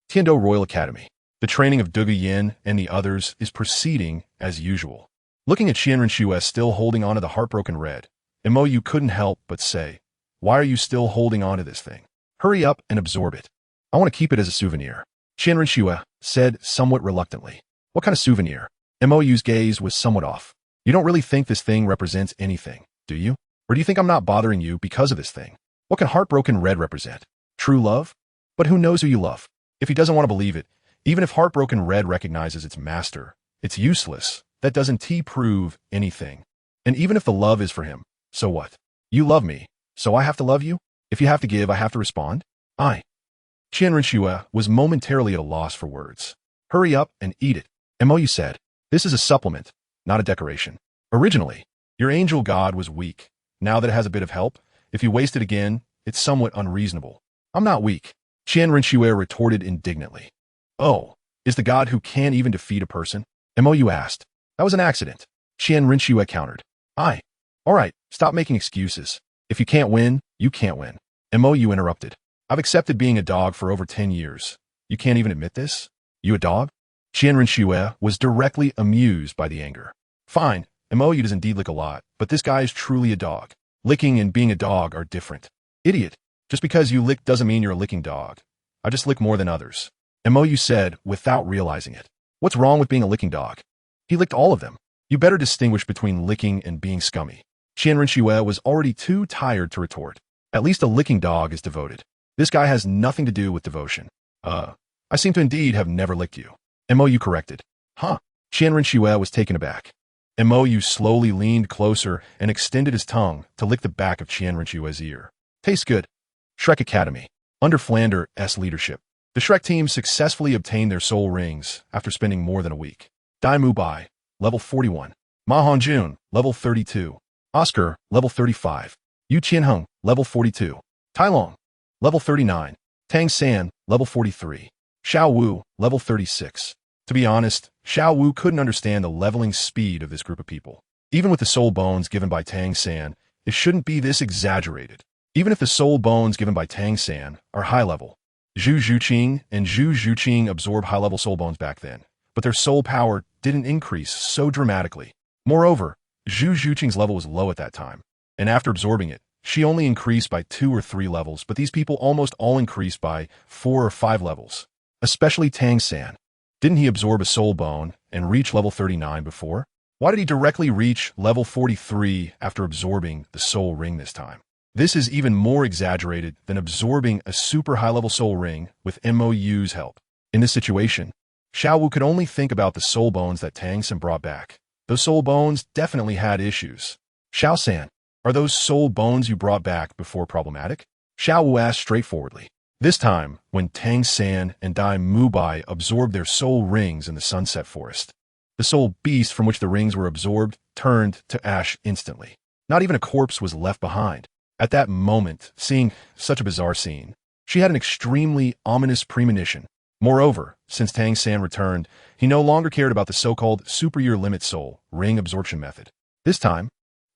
Tiando Royal Academy. The training of Dugu Yin and the others is proceeding as usual. Looking at Qianren Xue still holding onto the heartbroken red, Mou couldn't help but say, why are you still holding onto this thing? Hurry up and absorb it. I want to keep it as a souvenir. Qianren Xue said somewhat reluctantly. What kind of souvenir? Mou's gaze was somewhat off. You don't really think this thing represents anything, do you? Or do you think I'm not bothering you because of this thing? What can heartbroken red represent? True love? But who knows who you love? If he doesn't want to believe it, even if heartbroken red recognizes its master, it's useless. That doesn't prove anything. And even if the love is for him, so what? You love me, so I have to love you? If you have to give, I have to respond? Qianren Xue was momentarily at a loss for words. Hurry up and eat it. Mou said, this is a supplement, not a decoration. Originally, your angel god was weak. Now that it has a bit of help, if you waste it again, it's somewhat unreasonable. I'm not weak. Qianren Xue retorted indignantly. Oh, is the god who can't even defeat a person? Mou asked. That was an accident. Qianren Xue countered. All right, stop making excuses. If you can't win, you can't win. Mou interrupted. I've accepted being a dog for over 10 years. You can't even admit this? You a dog? Qianren Xue was directly amused by the anger. Fine, Mou does indeed lick a lot, but this guy is truly a dog. Licking and being a dog are different. Idiot. Just because you lick doesn't mean you're a licking dog. I just lick more than others. Mou said without realizing it. What's wrong with being a licking dog? He licked all of them. You better distinguish between licking and being scummy. Qian Rinxue was already too tired to retort. At least a licking dog is devoted. This guy has nothing to do with devotion. I seem to indeed have never licked you. Mou corrected. Huh? Qian Rinxue was taken aback. Mou slowly leaned closer and extended his tongue to lick the back of Qian Rinxue's ear. Tastes good. Shrek Academy. Under Flander's leadership, the Shrek team successfully obtained their soul rings after spending more than a week. Dai Mubai, level 41. Ma Hongjun, level 32. Oscar, level 35. Yu Qianheng, level 42. Tai Long, level 39. Tang San, level 43. Xiao Wu, level 36. To be honest, Xiao Wu couldn't understand the leveling speed of this group of people. Even with the soul bones given by Tang San, it shouldn't be this exaggerated. Even if the soul bones given by Tang San are high level. Zhu Zhuqing and Zhu Zhuqing absorbed high-level soul bones back then, but their soul power didn't increase so dramatically. Moreover, Zhu Zhuqing's level was low at that time, and after absorbing it, she only increased by 2 or 3 levels, but these people almost all increased by 4 or 5 levels. Especially Tang San. Didn't he absorb a soul bone and reach level 39 before? Why did he directly reach level 43 after absorbing the soul ring this time? This is even more exaggerated than absorbing a super high-level soul ring with Mou's help. In this situation, Xiao Wu could only think about the soul bones that Tang San brought back. Those soul bones definitely had issues. Xiao San, are those soul bones you brought back before problematic? Xiao Wu asked straightforwardly. This time, when Tang San and Dai Mubai absorbed their soul rings in the Sunset Forest, the soul beast from which the rings were absorbed turned to ash instantly. Not even a corpse was left behind. At that moment, seeing such a bizarre scene, she had an extremely ominous premonition. Moreover, since Tang San returned, he no longer cared about the so-called superior limit soul ring absorption method. This time,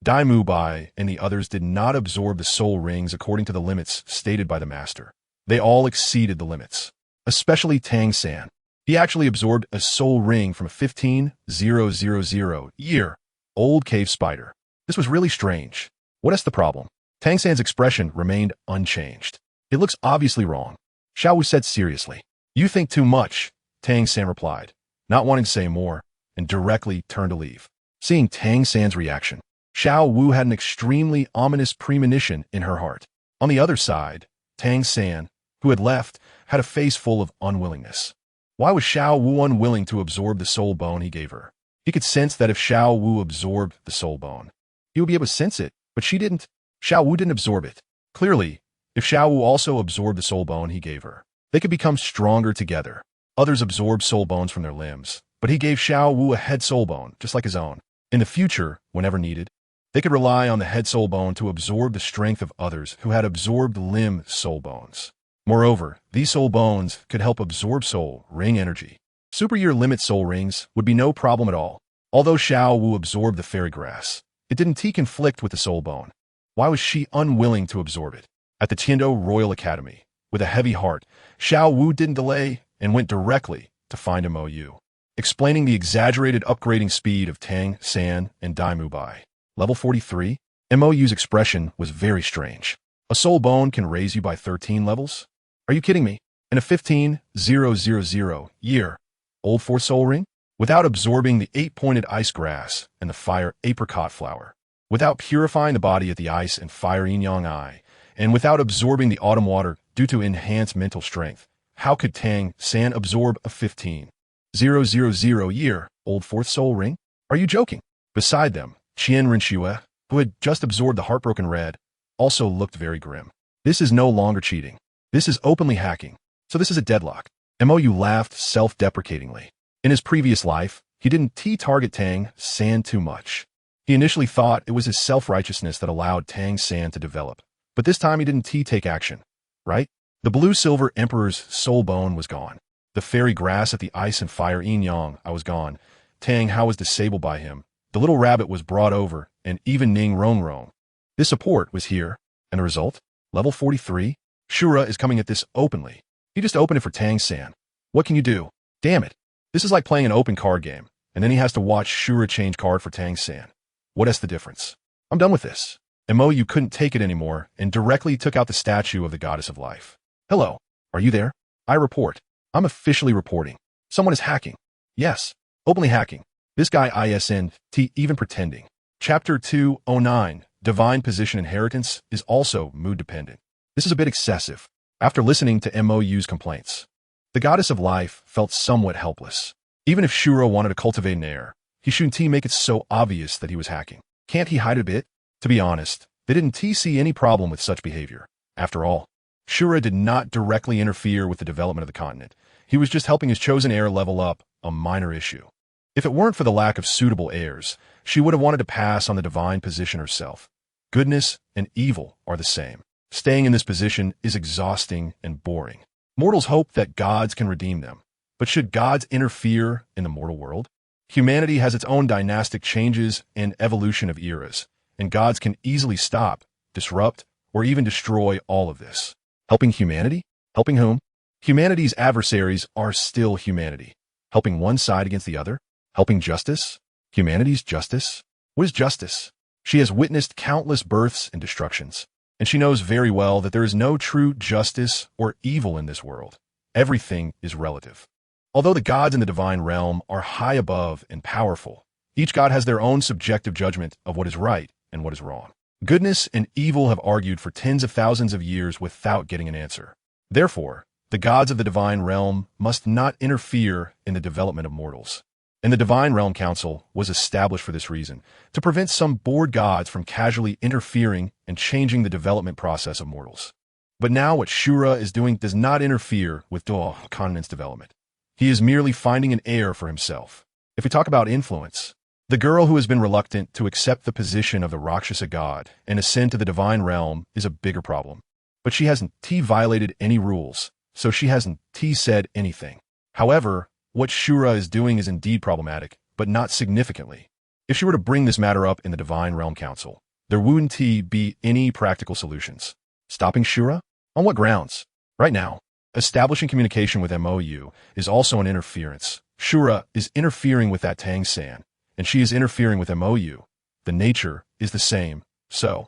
Dai Mubai and the others did not absorb the soul rings according to the limits stated by the master. They all exceeded the limits, especially Tang San. He actually absorbed a soul ring from a 15,000-year-old cave spider. This was really strange. What is the problem? Tang San's expression remained unchanged. It looks obviously wrong. Xiao Wu said seriously. You think too much, Tang San replied, not wanting to say more, and directly turned to leave. Seeing Tang San's reaction, Xiao Wu had an extremely ominous premonition in her heart. On the other side, Tang San, who had left, had a face full of unwillingness. Why was Xiao Wu unwilling to absorb the soul bone he gave her? He could sense that if Xiao Wu absorbed the soul bone, he would be able to sense it, but she didn't. Xiao Wu didn't absorb it. Clearly, if Xiao Wu also absorbed the soul bone he gave her, they could become stronger together. Others absorbed soul bones from their limbs, but he gave Xiao Wu a head soul bone, just like his own. In the future, whenever needed, they could rely on the head soul bone to absorb the strength of others who had absorbed limb soul bones. Moreover, these soul bones could help absorb soul ring energy. Super-year limit soul rings would be no problem at all. Although Xiao Wu absorbed the fairy grass, it didn't conflict with the soul bone. Why was she unwilling to absorb it? At the Tiando Royal Academy, with a heavy heart, Xiao Wu didn't delay and went directly to find Mou, explaining the exaggerated upgrading speed of Tang San and Dai Mubai. Level 43, Mou's expression was very strange. A soul bone can raise you by 13 levels? Are you kidding me? In a 15,000-year-old fourth soul ring? Without absorbing the 8-pointed ice grass and the fire apricot flower, without purifying the body at the ice and fire yin-yang eye, and without absorbing the autumn water due to enhanced mental strength, how could Tang San absorb a 15,000-year-old fourth soul ring? Are you joking? Beside them, Qian Rinxue, who had just absorbed the heartbroken red, also looked very grim. This is no longer cheating. This is openly hacking. So this is a deadlock. Mou laughed self-deprecatingly. In his previous life, he didn't target Tang San too much. He initially thought it was his self-righteousness that allowed Tang San to develop. But this time he didn't take action, right? The blue-silver emperor's soul bone was gone. The fairy grass at the ice and fire yin-yang was gone. Tang Hao was disabled by him. The little rabbit was brought over, and even Ning Rongrong. This support was here, and the result? Level 43? Shura is coming at this openly. He just opened it for Tang San. What can you do? Damn it. This is like playing an open card game, and then he has to watch Shura change card for Tang San. What is the difference? I'm done with this. Mou couldn't take it anymore and directly took out the statue of the goddess of life. Hello, are you there? I report. I'm officially reporting. Someone is hacking. Yes, openly hacking. This guy ISNT even pretending. Chapter 209, Divine Position Inheritance, is also mood-dependent. This is a bit excessive. After listening to MOU's complaints, the goddess of life felt somewhat helpless. Even if Shura wanted to cultivate an heir, he shouldn't make it so obvious that he was hacking. Can't he hide a bit? To be honest, they didn't see any problem with such behavior. After all, Shura did not directly interfere with the development of the continent. He was just helping his chosen heir level up, a minor issue. If it weren't for the lack of suitable heirs, she would have wanted to pass on the divine position herself. Goodness and evil are the same. Staying in this position is exhausting and boring. Mortals hope that gods can redeem them. But should gods interfere in the mortal world? Humanity has its own dynastic changes and evolution of eras, and gods can easily stop, disrupt, or even destroy all of this. Helping humanity? Helping whom? Humanity's adversaries are still humanity. Helping one side against the other? Helping justice? Humanity's justice? What is justice? She has witnessed countless births and destructions, and she knows very well that there is no true justice or evil in this world. Everything is relative. Although the gods in the divine realm are high above and powerful, each god has their own subjective judgment of what is right and what is wrong. Goodness and evil have argued for tens of thousands of years without getting an answer. Therefore, the gods of the divine realm must not interfere in the development of mortals. And the Divine Realm Council was established for this reason, to prevent some bored gods from casually interfering and changing the development process of mortals. But now what Shura is doing does not interfere with Douluo Continent's development. He is merely finding an heir for himself. If we talk about influence, the girl who has been reluctant to accept the position of the Rakshasa god and ascend to the divine realm is a bigger problem. But she hasn't violated any rules, so she hasn't said anything. However, what Shura is doing is indeed problematic, but not significantly. If she were to bring this matter up in the Divine Realm Council, there wouldn't be any practical solutions. Stopping Shura? On what grounds? Right now, establishing communication with MOU is also an interference. Shura is interfering with that Tang-san, and she is interfering with MOU. The nature is the same, so.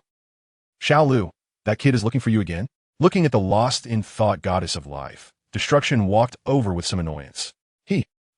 Xiaolu, that kid is looking for you again? Looking at the lost-in-thought goddess of life, Destruction walked over with some annoyance.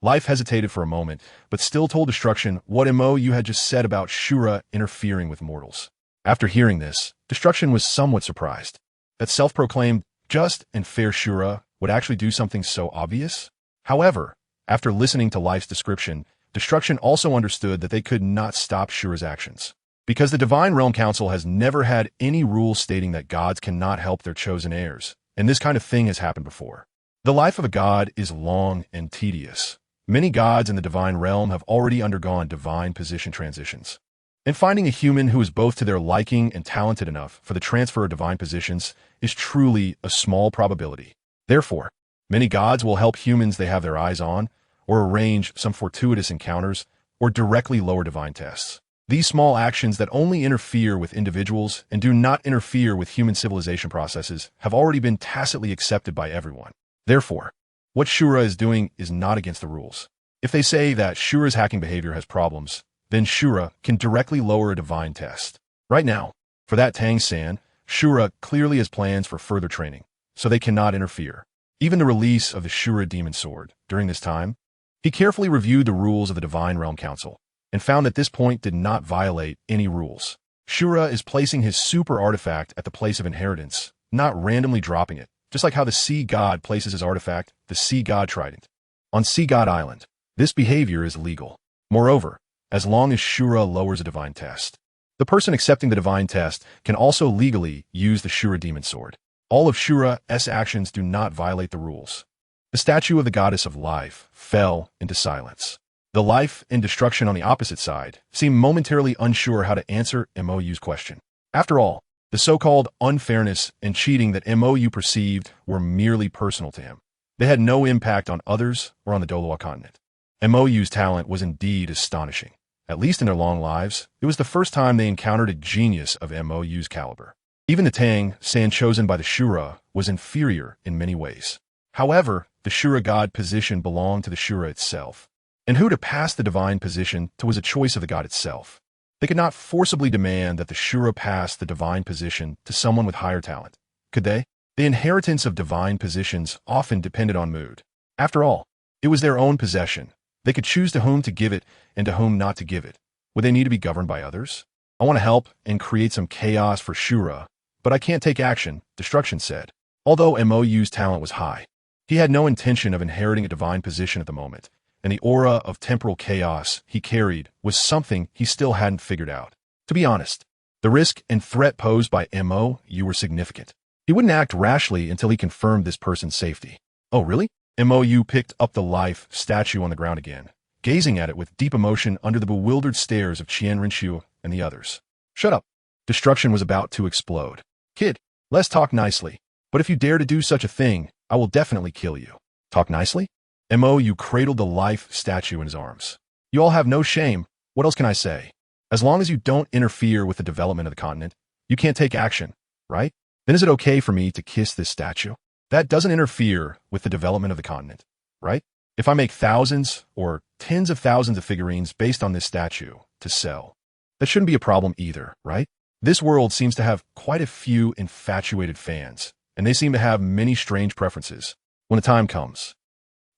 Life hesitated for a moment, but still told Destruction what MOU had just said about Shura interfering with mortals. After hearing this, Destruction was somewhat surprised. That self-proclaimed just and fair Shura would actually do something so obvious? However, after listening to Life's description, Destruction also understood that they could not stop Shura's actions. Because the Divine Realm Council has never had any rule stating that gods cannot help their chosen heirs, and this kind of thing has happened before. The life of a god is long and tedious. Many gods in the divine realm have already undergone divine position transitions. And finding a human who is both to their liking and talented enough for the transfer of divine positions is truly a small probability. Therefore, many gods will help humans they have their eyes on, or arrange some fortuitous encounters, or directly lower divine tests. These small actions that only interfere with individuals and do not interfere with human civilization processes have already been tacitly accepted by everyone. Therefore, what Shura is doing is not against the rules. If they say that Shura's hacking behavior has problems, then Shura can directly lower a divine test. Right now, for that Tang-san, Shura clearly has plans for further training, so they cannot interfere. Even the release of the Shura Demon Sword, during this time, he carefully reviewed the rules of the Divine Realm Council, and found that this point did not violate any rules. Shura is placing his super artifact at the place of inheritance, not randomly dropping it, just like how the Sea God places his artifact, the Sea God Trident, on Sea God Island. This behavior is legal. Moreover, as long as Shura lowers a divine test, the person accepting the divine test can also legally use the Shura Demon Sword. All of Shura's actions do not violate the rules. The statue of the goddess of life fell into silence. The life and destruction on the opposite side seemed momentarily unsure how to answer MOU's question. After all, the so-called unfairness and cheating that MOU perceived were merely personal to him. They had no impact on others or on the Douluo Continent. MOU's talent was indeed astonishing. At least in their long lives, it was the first time they encountered a genius of MOU's caliber. Even the Tang-san chosen by the Shura was inferior in many ways. However, the Shura god position belonged to the Shura itself, and who to pass the divine position to was a choice of the god itself. They could not forcibly demand that the Shura pass the divine position to someone with higher talent, could they? The inheritance of divine positions often depended on mood. After all, it was their own possession, They could choose to whom to give it and to whom not to give it. Would they need to be governed by others? I want to help and create some chaos for Shura, but I can't take action, Destruction said. Although Mou's talent was high, he had no intention of inheriting a divine position at the moment, and the aura of temporal chaos he carried was something he still hadn't figured out. To be honest, the risk and threat posed by Mou were significant. He wouldn't act rashly until he confirmed this person's safety. Oh, really? Mou picked up the life statue on the ground again, gazing at it with deep emotion under the bewildered stares of Qian Rinxu and the others. Shut up. Destruction was about to explode. Kid, let's talk nicely. But if you dare to do such a thing, I will definitely kill you. Talk nicely? Mou cradled the life statue in his arms. You all have no shame. What else can I say? As long as you don't interfere with the development of the continent, you can't take action, right? Then is it okay for me to kiss this statue? That doesn't interfere with the development of the continent, right? If I make thousands or tens of thousands of figurines based on this statue to sell, that shouldn't be a problem either, right? This world seems to have quite a few infatuated fans, and they seem to have many strange preferences. When the time comes,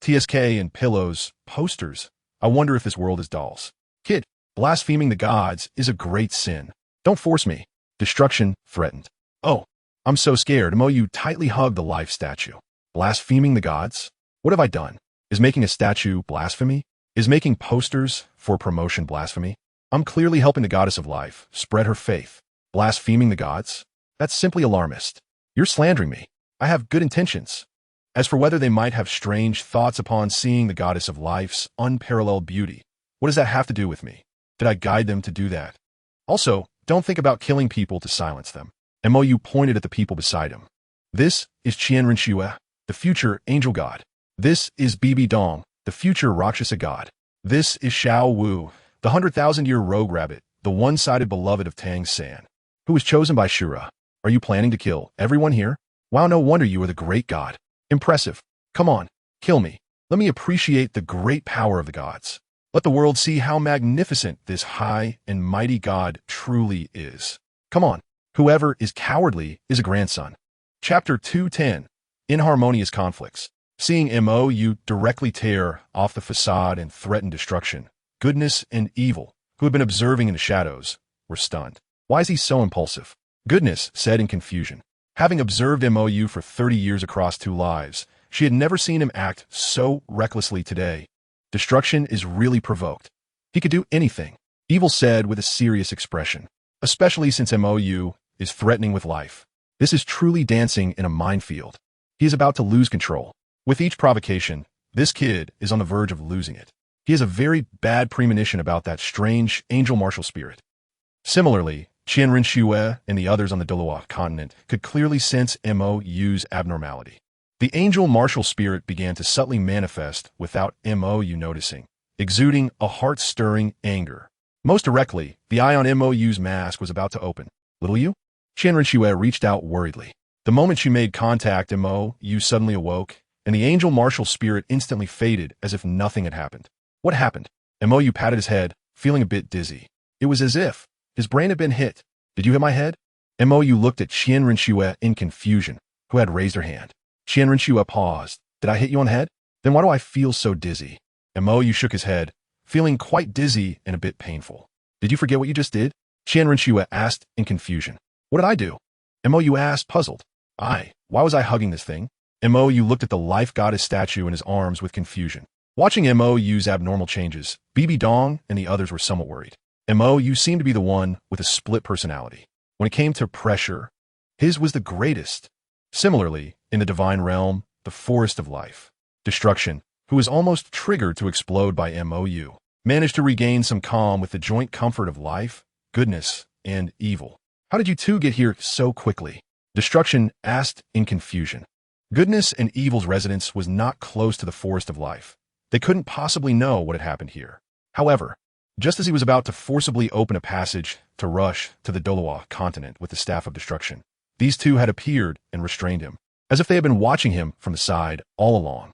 TSK and pillows, posters, I wonder if this world is dolls. Kid, blaspheming the gods is a great sin. Don't force me. Destruction threatened. Oh, I'm so scared. Mou tightly hugged the life statue. Blaspheming the gods? What have I done? Is making a statue blasphemy? Is making posters for promotion blasphemy? I'm clearly helping the goddess of life spread her faith. Blaspheming the gods? That's simply alarmist. You're slandering me. I have good intentions. As for whether they might have strange thoughts upon seeing the goddess of life's unparalleled beauty, what does that have to do with me? Did I guide them to do that? Also, don't think about killing people to silence them. Mou pointed at the people beside him. This is Qian Rinxue, the future angel god. This is Bibi Dong, the future Rakshasa god. This is Xiao Wu, the 100,000-year rogue rabbit, the one-sided beloved of Tang San, who was chosen by Shura. Are you planning to kill everyone here? Wow, no wonder you are the great god. Impressive. Come on, kill me. Let me appreciate the great power of the gods. Let the world see how magnificent this high and mighty god truly is. Come on. Whoever is cowardly is a grandson. Chapter 210. Inharmonious Conflicts. Seeing Mou directly tear off the facade and threaten destruction, Goodness and Evil, who had been observing in the shadows, were stunned. Why is he so impulsive? Goodness said in confusion. Having observed Mou for 30 years across 2 lives, she had never seen him act so recklessly today. Destruction is really provoked. He could do anything, Evil said with a serious expression, especially since Mou is threatening with life. This is truly dancing in a minefield. He is about to lose control. With each provocation, this kid is on the verge of losing it. He has a very bad premonition about that strange angel martial spirit. Similarly, Qian Rinxue and the others on the Douluo Continent could clearly sense Mou's abnormality. The angel martial spirit began to subtly manifest without Mou noticing, exuding a heart-stirring anger. Most directly, the eye on Mou's mask was about to open. Little you? Qian Rinxue reached out worriedly. The moment she made contact, Mou suddenly awoke, and the angel martial spirit instantly faded as if nothing had happened. What happened? Mou patted his head, feeling a bit dizzy. It was as if his brain had been hit. Did you hit my head? Mou looked at Qian Rinxue in confusion, who had raised her hand. Qian Rinxue paused. Did I hit you on the head? Then why do I feel so dizzy? Mou shook his head, feeling quite dizzy and a bit painful. Did you forget what you just did? Qian Rinxue asked in confusion. What did I do? Mou asked, puzzled. Why was I hugging this thing? Mou looked at the life goddess statue in his arms with confusion. Watching Mou's abnormal changes, Bibi Dong and the others were somewhat worried. Mou seemed to be the one with a split personality. When it came to pressure, his was the greatest. Similarly, in the divine realm, the forest of life, Destruction, who was almost triggered to explode by Mou, managed to regain some calm with the joint comfort of life, goodness, and evil. How did you two get here so quickly? Destruction asked in confusion. Goodness and evil's residence was not close to the forest of life. They couldn't possibly know what had happened here. However, just as he was about to forcibly open a passage to rush to the Douluo Continent with the Staff of Destruction, these two had appeared and restrained him, as if they had been watching him from the side all along.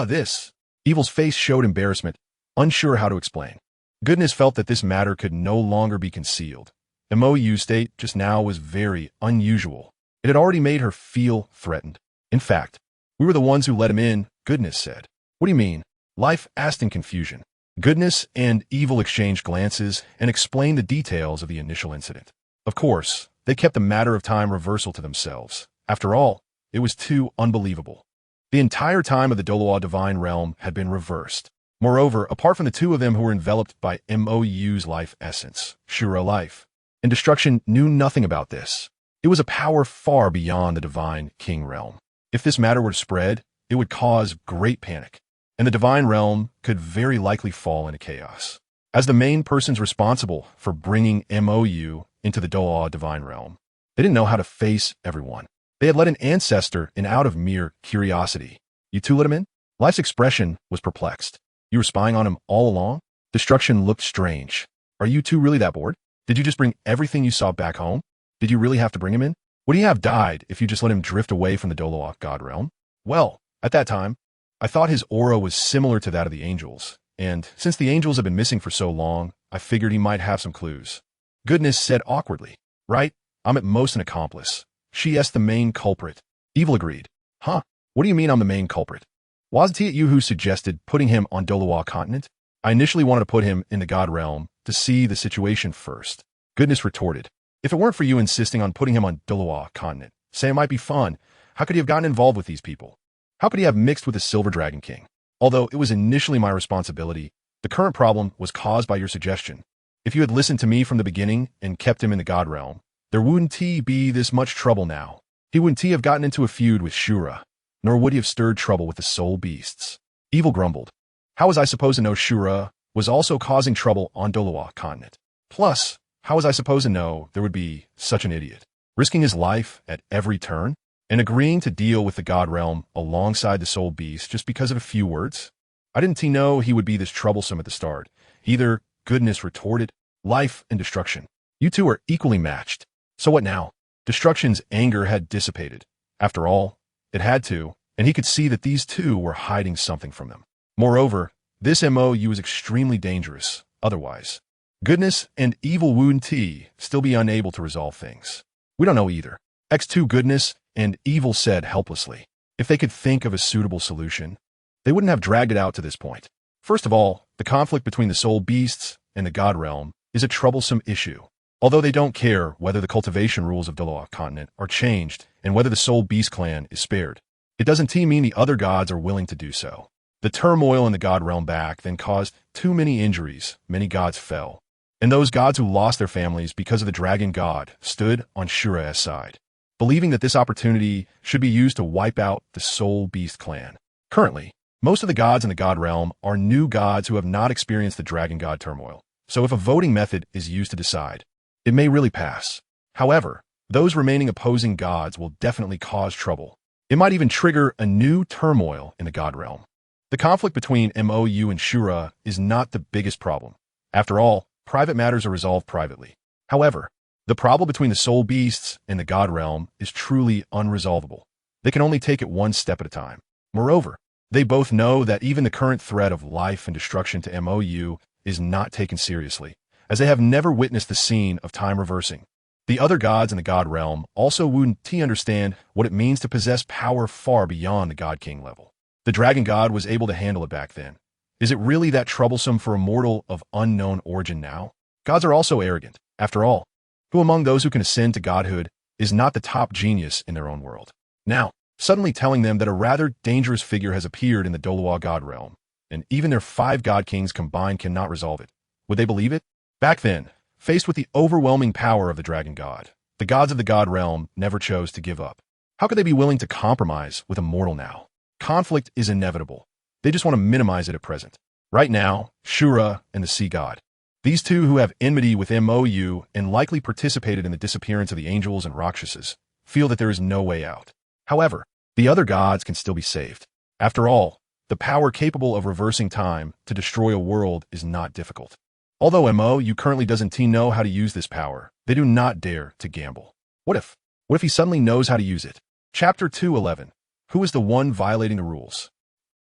This. Evil's face showed embarrassment, unsure how to explain. Goodness felt that this matter could no longer be concealed. Mou's state just now was very unusual. It had already made her feel threatened. In fact, we were the ones who let him in, Goodness said. What do you mean? Life asked in confusion. Goodness and evil exchanged glances and explained the details of the initial incident. Of course, they kept the matter of time reversal to themselves. After all, it was too unbelievable. The entire time of the Douluo divine realm had been reversed. Moreover, apart from the two of them who were enveloped by Mou's life essence, Shura life, and destruction knew nothing about this. It was a power far beyond the divine king realm. If this matter were to spread, it would cause great panic, and the divine realm could very likely fall into chaos. As the main persons responsible for bringing Mou into the Douluo divine realm, they didn't know how to face everyone. They had let an ancestor in out of mere curiosity. You two let him in? Life's expression was perplexed. You were spying on him all along? Destruction looked strange. Are you two really that bored? Did you just bring everything you saw back home? Did you really have to bring him in? Would he have died if you just let him drift away from the Douluo god realm? Well, at that time, I thought his aura was similar to that of the angels, and since the angels have been missing for so long, I figured he might have some clues. Goodness said awkwardly. Right, I'm at most an accomplice. She's the main culprit. Evil agreed. Huh? What do you mean I'm the main culprit? Was it you who suggested putting him on Douluo Continent? I initially wanted to put him in the god realm to see the situation first. Goodness retorted. If it weren't for you insisting on putting him on Douluo Continent, say it might be fun, how could he have gotten involved with these people? How could he have mixed with the Silver Dragon King? Although it was initially my responsibility, the current problem was caused by your suggestion. If you had listened to me from the beginning and kept him in the god realm, there wouldn't be this much trouble now. He wouldn't have gotten into a feud with Shura, nor would he have stirred trouble with the soul beasts. Evil grumbled. How was I supposed to know Shura was also causing trouble on Douluo Continent? Plus, how was I supposed to know there would be such an idiot, risking his life at every turn, and agreeing to deal with the god realm alongside the soul beast just because of a few words? I didn't know he would be this troublesome at the start. Either, Goodness retorted, life and destruction. You two are equally matched. So what now? Destruction's anger had dissipated. After all, it had to, and he could see that these two were hiding something from them. Moreover, this Mou was extremely dangerous. Otherwise, Goodness and evil wouldn't still be unable to resolve things. We don't know either. X2 Goodness and evil said helplessly. If they could think of a suitable solution, they wouldn't have dragged it out to this point. First of all, the conflict between the soul beasts and the god realm is a troublesome issue. Although they don't care whether the cultivation rules of Douluo Continent are changed and whether the Soul Beast clan is spared, it doesn't mean the other gods are willing to do so. The turmoil in the god realm back then caused too many injuries, many gods fell, and those gods who lost their families because of the dragon god stood on Shura's side, believing that this opportunity should be used to wipe out the Soul Beast clan. Currently, most of the gods in the god realm are new gods who have not experienced the dragon god turmoil, so if a voting method is used to decide, it may really pass. However, those remaining opposing gods will definitely cause trouble. It might even trigger a new turmoil in the god realm. The conflict between Mou and Shura is not the biggest problem. After all, private matters are resolved privately. However, the problem between the soul beasts and the god realm is truly unresolvable. They can only take it one step at a time. Moreover, they both know that even the current threat of life and destruction to Mou is not taken seriously, as they have never witnessed the scene of time reversing. The other gods in the god realm also wouldn't understand what it means to possess power far beyond the god king level. The dragon god was able to handle it back then. Is it really that troublesome for a mortal of unknown origin now? Gods are also arrogant. After all, who among those who can ascend to godhood is not the top genius in their own world? Now, suddenly telling them that a rather dangerous figure has appeared in the Douluo god realm, and even their 5 god kings combined cannot resolve it. Would they believe it? Back then, faced with the overwhelming power of the dragon god, the gods of the god realm never chose to give up. How could they be willing to compromise with a mortal now? Conflict is inevitable. They just want to minimize it at present. Right now, Shura and the sea god. These two who have enmity with Mou and likely participated in the disappearance of the angels and Rakshasas feel that there is no way out. However, the other gods can still be saved. After all, the power capable of reversing time to destroy a world is not difficult. Although Mou currently doesn't know how to use this power, they do not dare to gamble. What if he suddenly knows how to use it? Chapter 2:11. Who is the one violating the rules?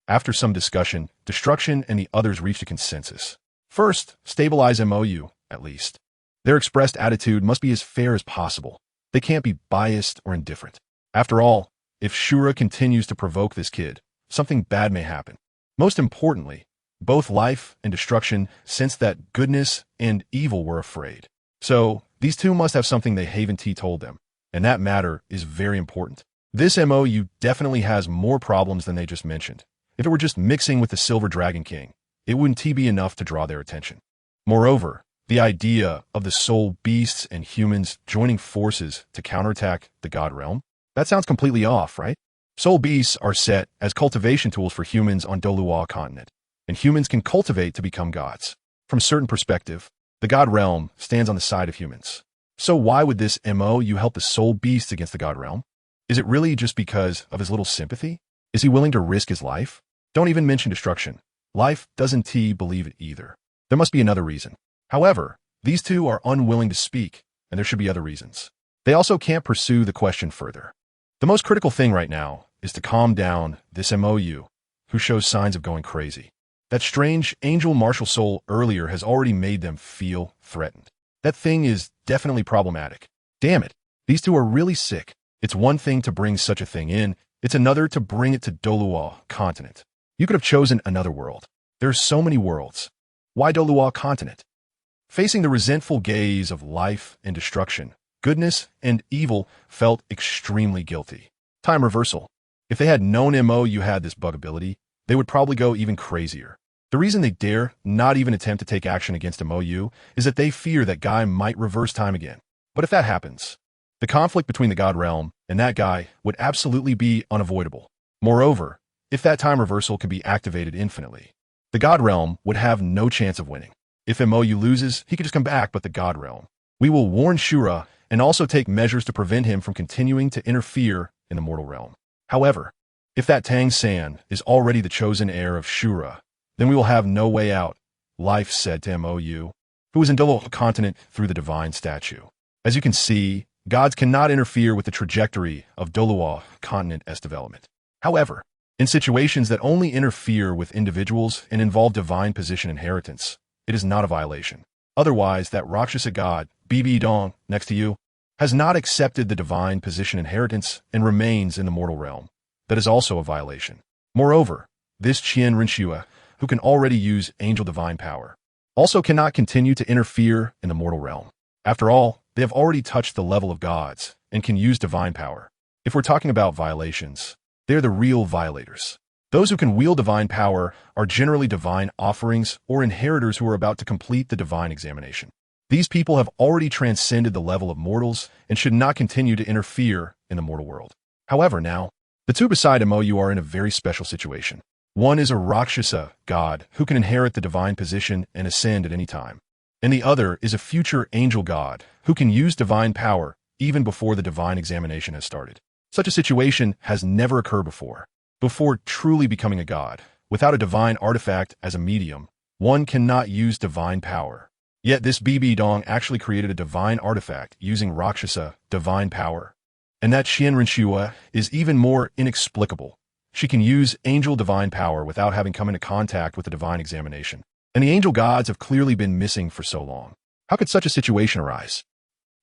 After some discussion, Destruction and the others reached a consensus. First, stabilize Mou, at least. Their expressed attitude must be as fair as possible. They can't be biased or indifferent. After all, if Shura continues to provoke this kid, something bad may happen. Most importantly, Both life and destruction sensed that goodness and evil were afraid. So, these two must have something they haven't told them, and that matter is very important. This MOU definitely has more problems than they just mentioned. If it were just mixing with the Silver Dragon King, it wouldn't be enough to draw their attention. Moreover, the idea of the soul beasts and humans joining forces to counterattack the God realm, that sounds completely off, right? Soul beasts are set as cultivation tools for humans on Douluo Continent, and humans can cultivate to become gods. From a certain perspective, the God realm stands on the side of humans. So why would this MOU help the soul beasts against the God realm? Is it really just because of his little sympathy? Is he willing to risk his life? Don't even mention destruction. Life doesn't believe it either. There must be another reason. However, these two are unwilling to speak, and there should be other reasons. They also can't pursue the question further. The most critical thing right now is to calm down this MOU, who shows signs of going crazy. That strange angel martial soul earlier has already made them feel threatened. That thing is definitely problematic. Damn it, these two are really sick. It's one thing to bring such a thing in, it's another to bring it to Douluo Continent. You could have chosen another world. There are so many worlds. Why Douluo Continent? Facing the resentful gaze of life and destruction, goodness and evil felt extremely guilty. Time reversal. If they had known MOU had this bug ability, they would probably go even crazier. The reason they dare not even attempt to take action against MOU is that they fear that guy might reverse time again. But if that happens, the conflict between the God realm and that guy would absolutely be unavoidable. Moreover, if that time reversal can be activated infinitely, the God realm would have no chance of winning. If MOU loses, he could just come back, but the God realm. We will warn Shura and also take measures to prevent him from continuing to interfere in the mortal realm. However, if that Tang San is already the chosen heir of Shura, then we will have no way out, Life said to MOU, who was in Douluo Continent through the divine statue. As you can see, gods cannot interfere with the trajectory of Douluo Continent's development. However, in situations that only interfere with individuals and involve divine position inheritance, it is not a violation. Otherwise, that Rakshasa god, BB Dong, next to you, has not accepted the divine position inheritance and remains in the mortal realm. That is also a violation. Moreover, this Qian Rinshua, who can already use angel divine power, also cannot continue to interfere in the mortal realm. After all, they have already touched the level of gods and can use divine power. If we're talking about violations, they're the real violators. Those who can wield divine power are generally divine offerings or inheritors who are about to complete the divine examination. These people have already transcended the level of mortals and should not continue to interfere in the mortal world. However, now, the two beside MOU are in a very special situation. One is a Rakshasa god who can inherit the divine position and ascend at any time. And the other is a future angel god who can use divine power even before the divine examination has started. Such a situation has never occurred before. Before truly becoming a god, without a divine artifact as a medium, one cannot use divine power. Yet this BB Dong actually created a divine artifact using Rakshasa divine power. And that Qian Rinshua is even more inexplicable. She can use angel divine power without having come into contact with the divine examination. And the angel gods have clearly been missing for so long. How could such a situation arise?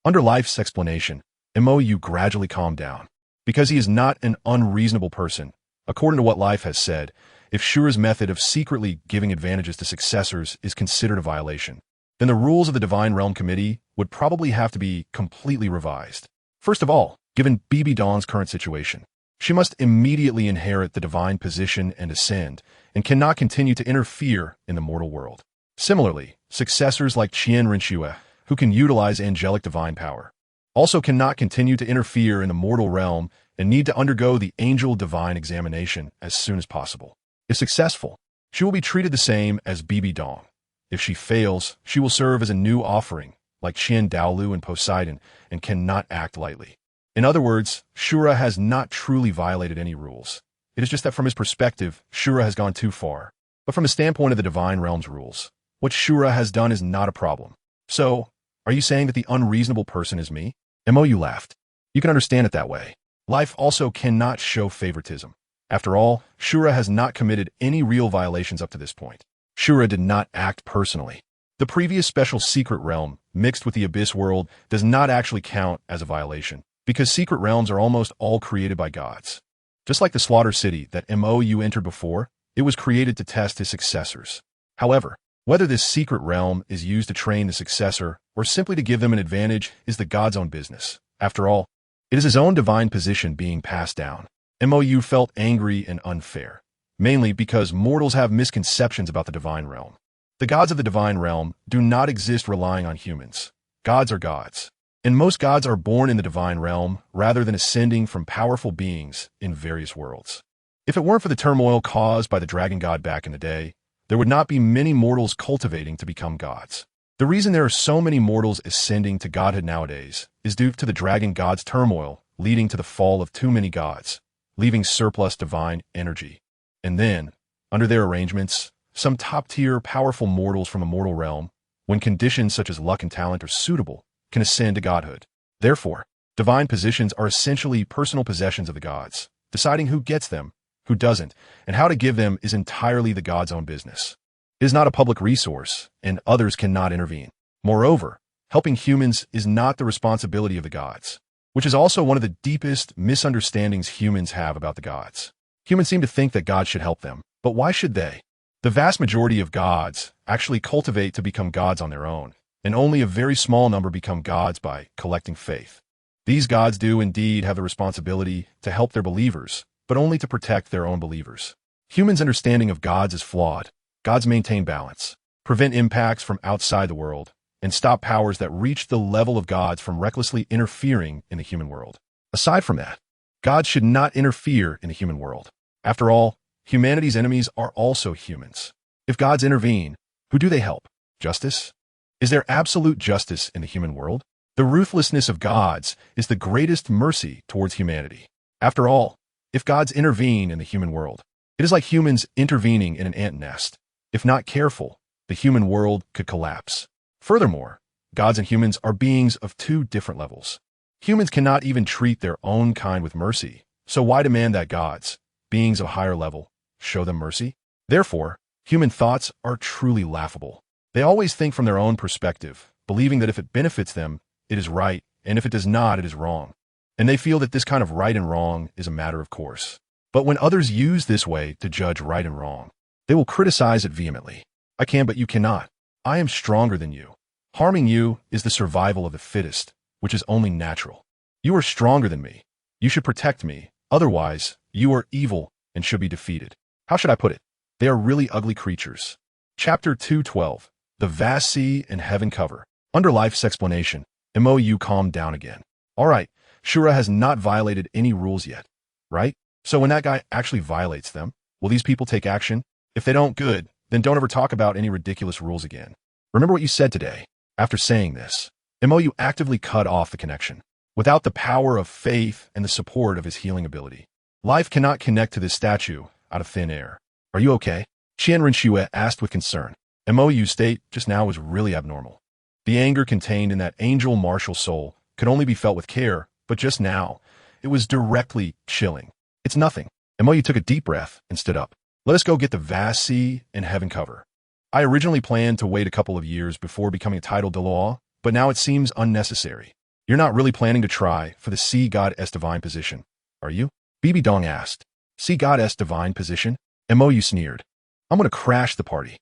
Under Life's explanation, MOU gradually calmed down. Because he is not an unreasonable person, according to what Life has said, if Shura's method of secretly giving advantages to successors is considered a violation, then the rules of the Divine Realm Committee would probably have to be completely revised. First of all, given BB Dawn's current situation, she must immediately inherit the divine position and ascend, and cannot continue to interfere in the mortal world. Similarly, successors like Qian Rinshua, who can utilize angelic divine power, also cannot continue to interfere in the mortal realm and need to undergo the angel divine examination as soon as possible. If successful, she will be treated the same as BB Dong. If she fails, she will serve as a new offering, like Qian Dalu and Poseidon, and cannot act lightly. In other words, Shura has not truly violated any rules. It is just that from his perspective, Shura has gone too far. But from the standpoint of the Divine Realm's rules, what Shura has done is not a problem. So, are you saying that the unreasonable person is me? MOU laughed. You can understand it that way. Life also cannot show favoritism. After all, Shura has not committed any real violations up to this point. Shura did not act personally. The previous special secret realm, mixed with the Abyss world, does not actually count as a violation, because secret realms are almost all created by gods. Just like the Slaughter City that MOU entered before, it was created to test his successors. However, whether this secret realm is used to train the successor or simply to give them an advantage is the god's own business. After all, it is his own divine position being passed down. Mou felt angry and unfair, mainly because mortals have misconceptions about the divine realm. The gods of the divine realm do not exist relying on humans. Gods are gods, and most gods are born in the divine realm rather than ascending from powerful beings in various worlds. If it weren't for the turmoil caused by the dragon god back in the day, there would not be many mortals cultivating to become gods. The reason there are so many mortals ascending to godhood nowadays is due to the dragon god's turmoil leading to the fall of too many gods, leaving surplus divine energy. And then, under their arrangements, some top-tier powerful mortals from a mortal realm, when conditions such as luck and talent are suitable, can ascend to godhood. Therefore, divine positions are essentially personal possessions of the gods. Deciding who gets them, who doesn't, and how to give them is entirely the god's own business. It is not a public resource, and others cannot intervene. Moreover, helping humans is not the responsibility of the gods, which is also one of the deepest misunderstandings humans have about the gods. Humans seem to think that gods should help them, but why should they? The vast majority of gods actually cultivate to become gods on their own, and only a very small number become gods by collecting faith. These gods do indeed have the responsibility to help their believers, but only to protect their own believers. Humans' understanding of gods is flawed. Gods maintain balance, prevent impacts from outside the world, and stop powers that reach the level of gods from recklessly interfering in the human world. Aside from that, gods should not interfere in the human world. After all, humanity's enemies are also humans. If gods intervene, who do they help? Justice? Is there absolute justice in the human world? The ruthlessness of gods is the greatest mercy towards humanity. After all, if gods intervene in the human world, it is like humans intervening in an ant nest. If not careful, the human world could collapse. Furthermore, gods and humans are beings of two different levels. Humans cannot even treat their own kind with mercy, so why demand that gods, beings of higher level, show them mercy? Therefore, human thoughts are truly laughable. They always think from their own perspective, believing that if it benefits them, it is right, and if it does not, it is wrong. And they feel that this kind of right and wrong is a matter of course. But when others use this way to judge right and wrong, they will criticize it vehemently. I can, but you cannot. I am stronger than you. Harming you is the survival of the fittest, which is only natural. You are stronger than me. You should protect me. Otherwise, you are evil and should be defeated. How should I put it? They are really ugly creatures. Chapter 212. The Vast Sea and Heaven Cover. Under life's explanation, Mou calmed down again. All right, Shura has not violated any rules yet, right? So when that guy actually violates them, will these people take action? If they don't, good, then don't ever talk about any ridiculous rules again. Remember what you said today. After saying this, Mou actively cut off the connection. Without the power of faith and the support of his healing ability, life cannot connect to this statue out of thin air. Are you okay? Qian Renxue asked with concern. Mou's state just now was really abnormal. The anger contained in that angel martial soul could only be felt with care, but just now, it was directly chilling. It's nothing. Mou took a deep breath and stood up. Let us go get the Vast Sea and Heaven Cover. I originally planned to wait a couple of years before becoming a titled Dalu, but now it seems unnecessary. You're not really planning to try for the Sea Goddess Divine position, are you? Bibi Dong asked. Sea Goddess Divine position? Mou sneered. I'm going to crash the party.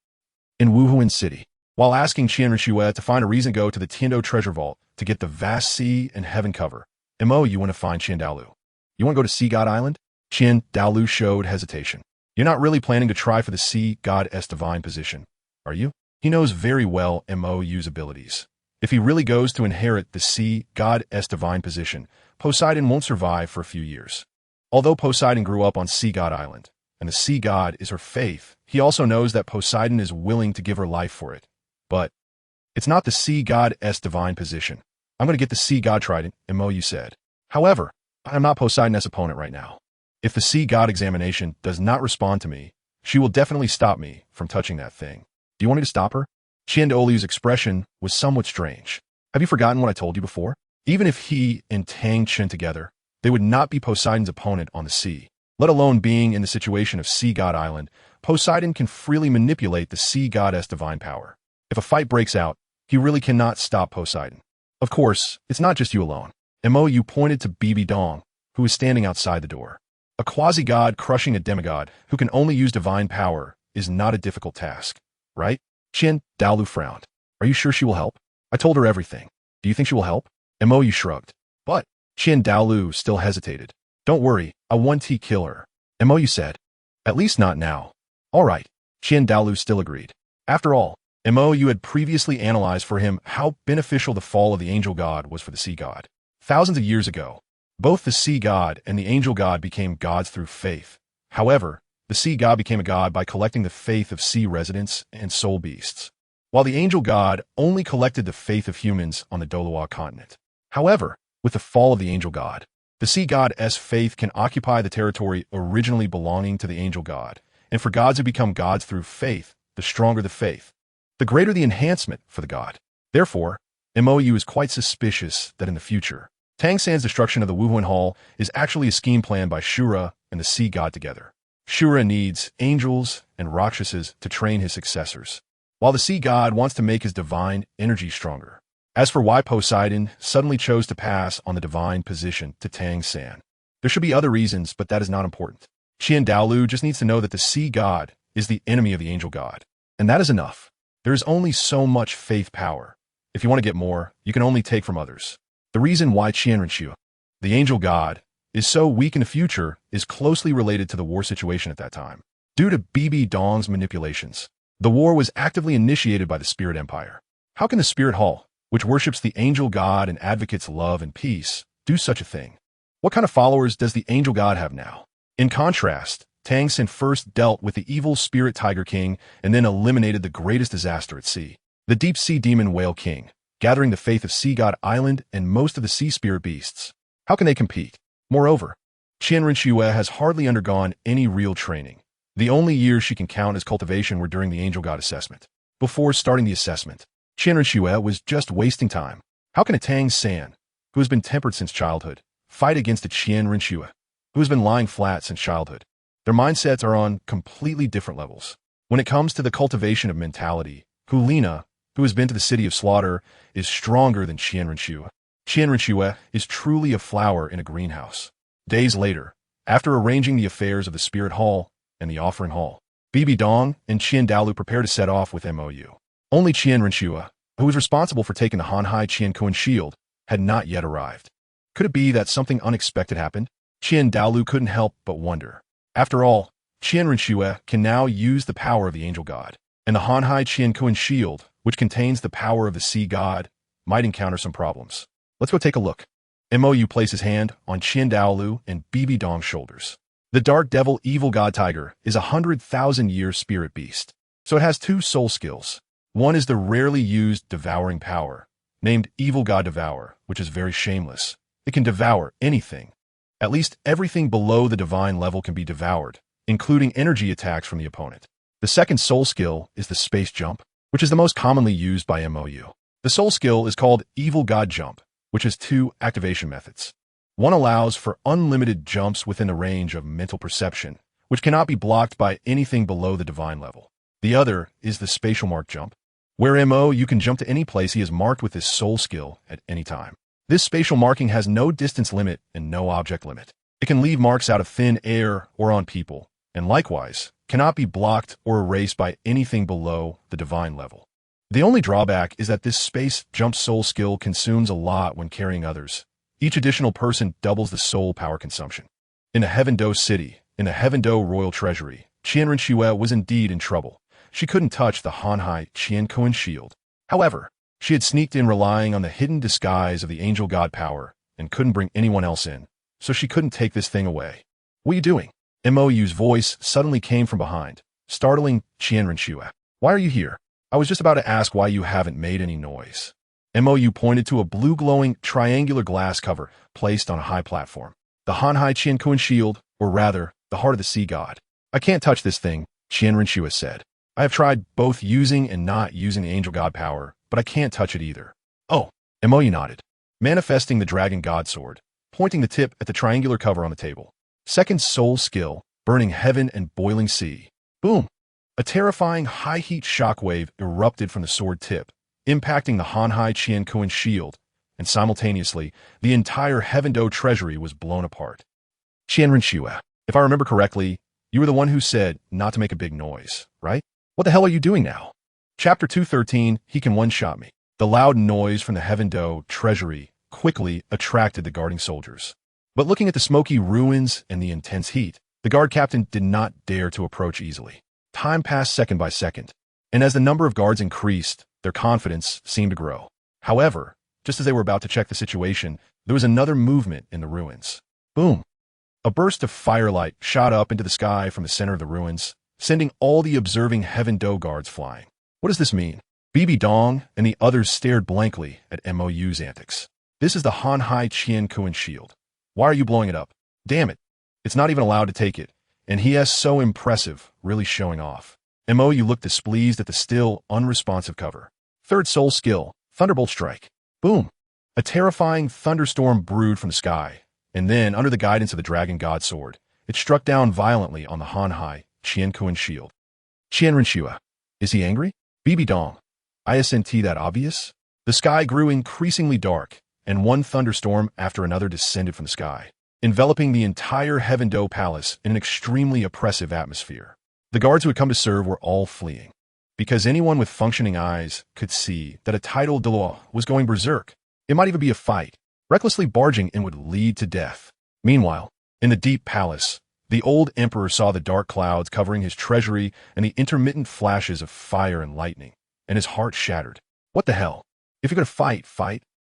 In Wuhuan City, while asking Qian Renxue to find a reason to go to the Tiando Treasure Vault to get the Vast Sea and Heaven Cover, Mou want to find Qian Dalu. You want to go to Sea God Island? Qian Dalu showed hesitation. You're not really planning to try for the Sea Goddess Divine position, are you? He knows very well Mou's abilities. If he really goes to inherit the Sea Goddess Divine position, Poseidon won't survive for a few years. Although Poseidon grew up on Sea God Island, and the Sea God is her faith, he also knows that Poseidon is willing to give her life for it. But it's not the Sea Goddess Divine position. I'm going to get the Sea God Trident, Mou said. However, I am not Poseidon's opponent right now. If the Sea God examination does not respond to me, she will definitely stop me from touching that thing. Do you want me to stop her? Qian Daolu's expression was somewhat strange. Have you forgotten what I told you before? Even if he and Tang Chen together, they would not be Poseidon's opponent on the sea. Let alone being in the situation of Sea God Island, Poseidon can freely manipulate the Sea Goddess Divine power. If a fight breaks out, he really cannot stop Poseidon. Of course, it's not just you alone. Mou pointed to Bibi Dong, who was standing outside the door. A quasi-god crushing a demigod who can only use divine power is not a difficult task, right? Dalu frowned. Are you sure she will help? I told her everything. Do you think she will help? Mou shrugged. But Dalu still hesitated. Don't worry, I won't kill her. Mou said. At least not now. All right. Dalu still agreed. After all, Mou had previously analyzed for him how beneficial the fall of the angel god was for the sea god. Thousands of years ago, both the sea god and the angel god became gods through faith. However, the sea god became a god by collecting the faith of sea residents and soul beasts, while the angel god only collected the faith of humans on the Douluo Continent. However, with the fall of the angel god, the sea god's faith can occupy the territory originally belonging to the angel god, and for gods who become gods through faith, the stronger the faith, the greater the enhancement for the god. Therefore, Mou is quite suspicious that in the future, Tang San's destruction of the Wuhuan Hall is actually a scheme planned by Shura and the sea god together. Shura needs angels and rakshasas to train his successors, while the sea god wants to make his divine energy stronger. As for why Poseidon suddenly chose to pass on the divine position to Tang San, there should be other reasons, but that is not important. Dalu just needs to know that the sea god is the enemy of the angel god, and that is enough. There is only so much faith power. If you want to get more, you can only take from others. The reason why Qianrenqiu, the angel god, is so weak in the future is closely related to the war situation at that time. Due to Bibi Dong's manipulations, the war was actively initiated by the Spirit Empire. How can the Spirit Hall, which worships the angel god and advocates love and peace, do such a thing? What kind of followers does the angel god have now? In contrast, Tang San first dealt with the evil spirit Tiger King and then eliminated the greatest disaster at sea, the deep sea demon Whale King, gathering the faith of Sea God Island and most of the sea spirit beasts. How can they compete? Moreover, Qianrenqiu has hardly undergone any real training. The only years she can count as cultivation were during the angel god assessment. Before starting the assessment, Qianrenqiu was just wasting time. How can a Tang San, who has been tempered since childhood, fight against a Qianrenqiu, who has been lying flat since childhood? Their mindsets are on completely different levels. When it comes to the cultivation of mentality, Hulina, who has been to the city of slaughter, is stronger than Qianrenqiu. Qianrenqiu is truly a flower in a greenhouse. Days later, after arranging the affairs of the Spirit Hall and the Offering Hall, Bibi Dong and Dalu prepare to set off with Mou. Only Qianrenqiu, who was responsible for taking the Hanhai Qiankuan shield, had not yet arrived. Could it be that something unexpected happened? Dalu couldn't help but wonder. After all, Qianrenqiu can now use the power of the angel god, and the Hanhai Qiankuan shield, which contains the power of the sea god, might encounter some problems. Let's go take a look. Mou placed his hand on Dalu and Bibi Dong's shoulders. The dark devil evil god tiger is a 100,000-year spirit beast, so it has two soul skills. One is the rarely used devouring power, named Evil God Devour, which is very shameless. It can devour anything. At least everything below the divine level can be devoured, including energy attacks from the opponent. The second soul skill is the space jump, which is the most commonly used by Mou. The soul skill is called Evil God Jump, which has two activation methods. One allows for unlimited jumps within the range of mental perception, which cannot be blocked by anything below the divine level. The other is the spatial mark jump, where Mou can jump to any place he is marked with his soul skill at any time. This spatial marking has no distance limit and no object limit. It can leave marks out of thin air or on people, and likewise, cannot be blocked or erased by anything below the divine level. The only drawback is that this space jump soul skill consumes a lot when carrying others. Each additional person doubles the soul power consumption. In the Heaven Do City, in the Heaven Do Royal Treasury, Qianrenqiu was indeed in trouble. She couldn't touch the Hanhai Qiankuan shield. However, she had sneaked in relying on the hidden disguise of the angel god power and couldn't bring anyone else in, so she couldn't take this thing away. What are you doing? Mou's voice suddenly came from behind, startling Qianrenqiu. Why are you here? I was just about to ask why you haven't made any noise. Mou pointed to a blue glowing triangular glass cover placed on a high platform. The Hanhai Qiankuan shield, or rather, the heart of the sea god. I can't touch this thing, Qianrenqiu said. I have tried both using and not using the angel god power, but I can't touch it either. Oh, Mou nodded, manifesting the dragon god sword, pointing the tip at the triangular cover on the table. Second soul skill, burning heaven and boiling sea. Boom! A terrifying high-heat shockwave erupted from the sword tip, impacting the Hanhai Qiankuan shield, and simultaneously, the entire Heaven Do treasury was blown apart. Qianrenqiu, if I remember correctly, you were the one who said not to make a big noise, right? What the hell are you doing now? Chapter 213, He Can One-Shot Me. The loud noise from the Heaven Do treasury quickly attracted the guarding soldiers. But looking at the smoky ruins and the intense heat, the guard captain did not dare to approach easily. Time passed second by second, and as the number of guards increased, their confidence seemed to grow. However, just as they were about to check the situation, there was another movement in the ruins. Boom! A burst of firelight shot up into the sky from the center of the ruins, sending all the observing Heaven Do guards flying. What does this mean? Bibi Dong and the others stared blankly at MOU's antics. This is the Hanhai Qian Kuan shield. Why are you blowing it up? Damn it. It's not even allowed to take it. And he is so impressive, really showing off. MOU looked displeased at the still, unresponsive cover. Third soul skill, Thunderbolt Strike. Boom. A terrifying thunderstorm brewed from the sky, and then, under the guidance of the Dragon God Sword, it struck down violently on the Hanhai Qian Kuan shield. Qian Renshua. Is he angry? Bibi Dong. Isn't that obvious? The sky grew increasingly dark, and one thunderstorm after another descended from the sky, enveloping the entire Heaven Do Palace in an extremely oppressive atmosphere. The guards who had come to serve were all fleeing, because anyone with functioning eyes could see that a tidal Dalu was going berserk. It might even be a fight. Recklessly barging in would lead to death. Meanwhile, in the deep palace, the old emperor saw the dark clouds covering his treasury and the intermittent flashes of fire and lightning, and his heart shattered. What the hell? If you're going to fight.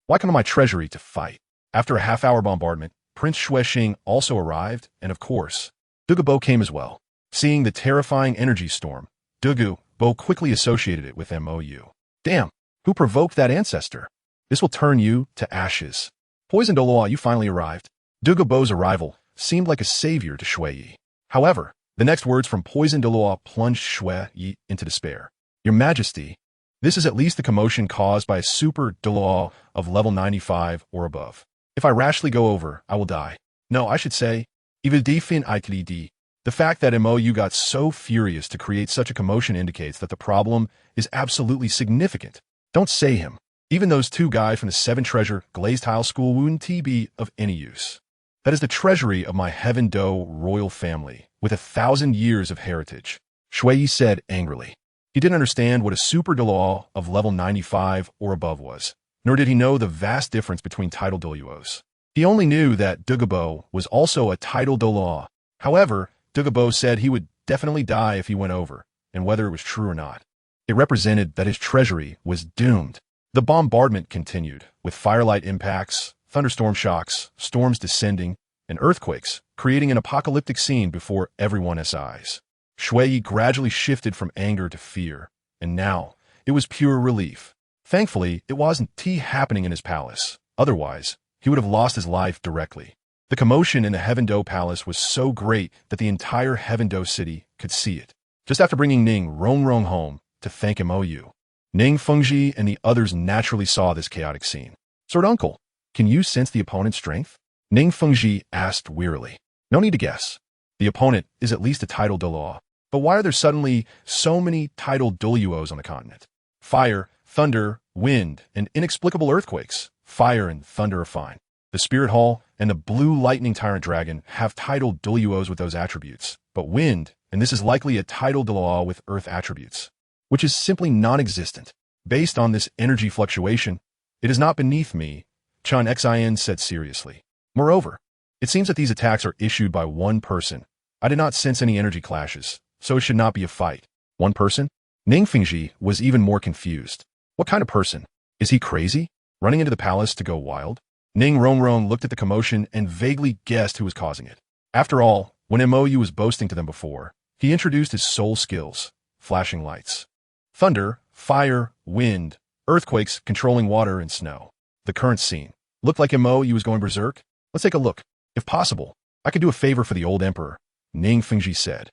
Why come to my treasury to fight? After a half-hour bombardment, Prince Xuexing also arrived, and of course, Douluo came as well. Seeing the terrifying energy storm, Douluo quickly associated it with MOU. Damn, who provoked that ancestor? This will turn you to ashes. Poison Douluo, you finally arrived. Douluo's arrival seemed like a savior to Shui. However, the next words from Poison Douluo plunged Shui into despair. Your Majesty, this is at least the commotion caused by a super Douluo of level 95 or above. If I rashly go over, I will die. No, I should say, the fact that MOU got so furious to create such a commotion indicates that the problem is absolutely significant. Don't say him. Even those two guys from the 7 Treasure Glazed Tile School wouldn't be of any use. That is the treasury of my Heaven Do royal family, with 1,000 years of heritage, Shui said angrily. He didn't understand what a super Dalu of level 95 or above was, nor did he know the vast difference between tidal Daluos. He only knew that Douluo was also a tidal Dalu. However, Douluo said he would definitely die if he went over, and whether it was true or not. It represented that his treasury was doomed. The bombardment continued, with firelight impacts, thunderstorm shocks, storms descending, and earthquakes, creating an apocalyptic scene before everyone's eyes. Shui gradually shifted from anger to fear, and now it was pure relief. Thankfully, it wasn't happening in his palace. Otherwise, he would have lost his life directly. The commotion in the Heaven Do Palace was so great that the entire Heaven Do city could see it. Just after bringing Ning Rongrong home to thank MOU, Ning Fengji and the others naturally saw this chaotic scene. Sword Uncle, can you sense the opponent's strength? Ning Fengji asked wearily. No need to guess. The opponent is at least a tidal Dalu. But why are there suddenly so many tidal Daluos on the continent? Fire, thunder, wind, and inexplicable earthquakes. Fire and thunder are fine. The Spirit Hall and the Blue Lightning Tyrant Dragon have tidal Daluos with those attributes. But wind, and this is likely a tidal Dalu with earth attributes, which is simply non-existent. Based on this energy fluctuation, it is not beneath me, Chun Xin said seriously. Moreover, it seems that these attacks are issued by one person. I did not sense any energy clashes, so it should not be a fight. One person? Ning Fengji was even more confused. What kind of person? Is he crazy? Running into the palace to go wild? Ning Rongrong looked at the commotion and vaguely guessed who was causing it. After all, when MOU was boasting to them before, he introduced his soul skills, flashing lights. Thunder, fire, wind, earthquakes controlling water and snow. The current scene looked like MOU was going berserk. Let's take a look. If possible, I could do a favor for the old emperor, Ning Fengji said.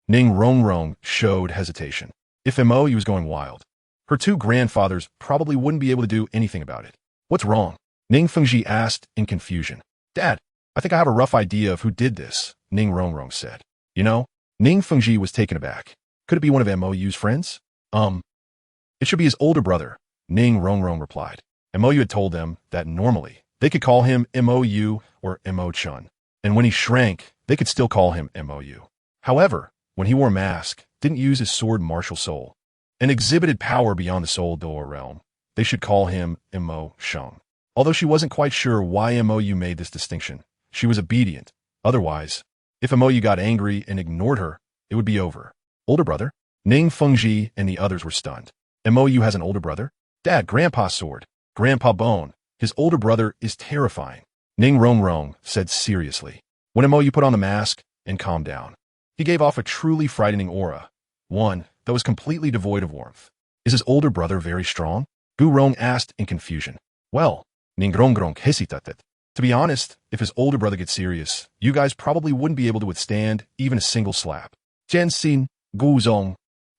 Ning Rongrong showed hesitation. If MOU was going wild, her two grandfathers probably wouldn't be able to do anything about it. What's wrong? Ning Fengji asked in confusion. Dad, I think I have a rough idea of who did this, Ning Rongrong said. You know, Ning Fengji was taken aback. Could it be one of MOU's friends? It should be his older brother, Ning Rongrong replied. MOU had told them that normally they could call him MOU or Mo-chun, and when he shrank, they could still call him MOU. However, when he wore a mask, didn't use his sword martial soul, and exhibited power beyond the soul Douluo realm. They should call him Mo Sheng. Although she wasn't quite sure why Mou made this distinction, she was obedient. Otherwise, if Mou got angry and ignored her, it would be over. Older brother? Ning Fengji and the others were stunned. Mou has an older brother? Dad, Grandpa's sword. Grandpa Bone. His older brother is terrifying. Ning Rongrong said seriously. When Mou put on the mask and calmed down, he gave off a truly frightening aura, one that was completely devoid of warmth. Is his older brother very strong? Gu Rong asked in confusion. Well, Ning Rongrong hesitated. To be honest, if his older brother gets serious, you guys probably wouldn't be able to withstand even a single slap. Jian Xin, Gu Zong.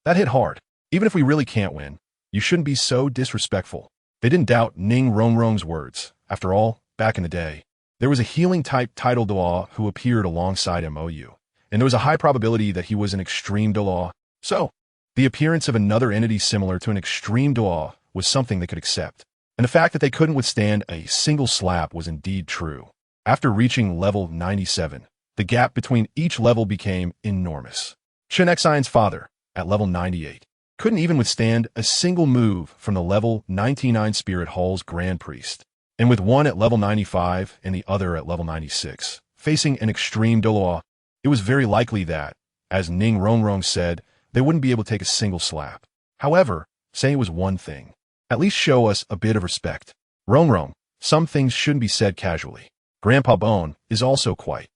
That hit hard. Even if we really can't win, you shouldn't be so disrespectful. They didn't doubt Ning Rongrong's words. After all, back in the day, there was a healing-type title Douluo who appeared alongside Mou, and there was a high probability that he was an extreme Douluo. So, the appearance of another entity similar to an extreme Douluo was something they could accept. And the fact that they couldn't withstand a single slap was indeed true. After reaching level 97, the gap between each level became enormous. Chen Xion's father, at level 98, couldn't even withstand a single move from the level 99 Spirit Hall's Grand Priest. And with one at level 95 and the other at level 96, facing an extreme Douluo, it was very likely that, as Ning Rongrong said, they wouldn't be able to take a single slap. However, saying it was one thing. At least show us a bit of respect. Rongrong, some things shouldn't be said casually. Grandpa Bone is also quite.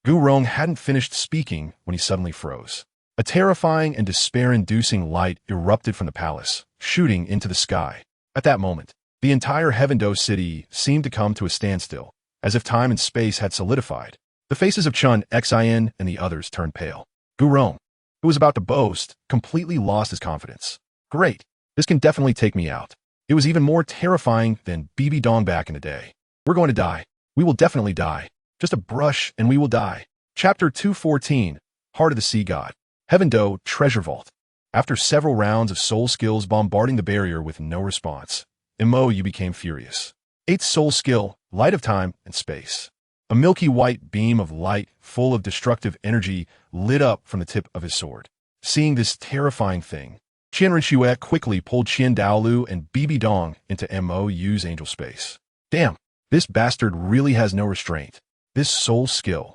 Gu Rong hadn't finished speaking when he suddenly froze. A terrifying and despair-inducing light erupted from the palace, shooting into the sky. At that moment, the entire Heavendo city seemed to come to a standstill, as if time and space had solidified. The faces of Chen Xion and the others turned pale. Gu Rong, who was about to boast, completely lost his confidence. Great, this can definitely take me out. It was even more terrifying than BB Dong back in the day. We're going to die. We will definitely die. Just a brush and we will die. Chapter 214, Heart of the Sea God. Heavendo Treasure Vault. After several rounds of soul skills bombarding the barrier with no response, Mou became furious. 8th soul skill, Light of Time and Space. A milky white beam of light full of destructive energy lit up from the tip of his sword. Seeing this terrifying thing, Qian Renxue quickly pulled Qian Dalu and BB Dong into Mou's angel space. Damn, this bastard really has no restraint. This soul skill.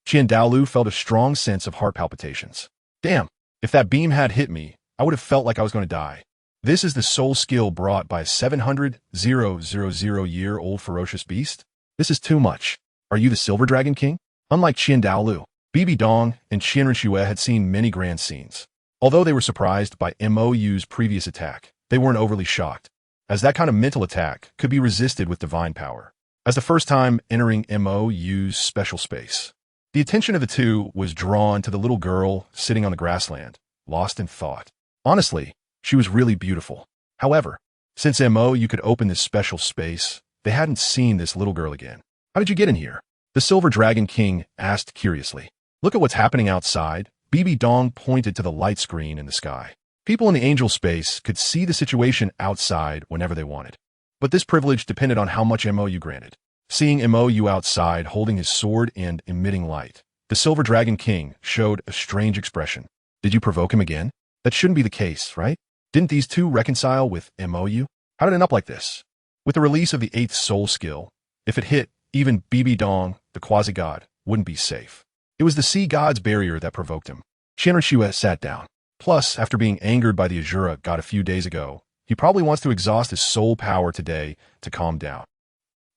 Qian Dalu felt a strong sense of heart palpitations. Damn, if that beam had hit me, I would have felt like I was going to die. This is the soul skill brought by a 700,000-year-old ferocious beast? This is too much. Are you the Silver Dragon King? Unlike Qian Dalu, BB Dong and Qian Renxue had seen many grand scenes. Although they were surprised by Mou's previous attack, they weren't overly shocked, as that kind of mental attack could be resisted with divine power. As the first time entering Mou's special space, the attention of the two was drawn to the little girl sitting on the grassland, lost in thought. Honestly, she was really beautiful. However, since Mou could open this special space, they hadn't seen this little girl again. How did you get in here? The Silver Dragon King asked curiously. Look at what's happening outside. BB Dong pointed to the light screen in the sky. People in the angel space could see the situation outside whenever they wanted. But this privilege depended on how much Mou granted. Seeing Mou outside holding his sword and emitting light, the Silver Dragon King showed a strange expression. Did you provoke him again? That shouldn't be the case, right? Didn't these two reconcile with Mou? How did it end up like this? With the release of the 8th soul skill, if it hit, even BB Dong, the quasi-god, wouldn't be safe. It was the sea god's barrier that provoked him. Qian Renxue sat down. Plus, after being angered by the Azura god a few days ago, he probably wants to exhaust his soul power today to calm down.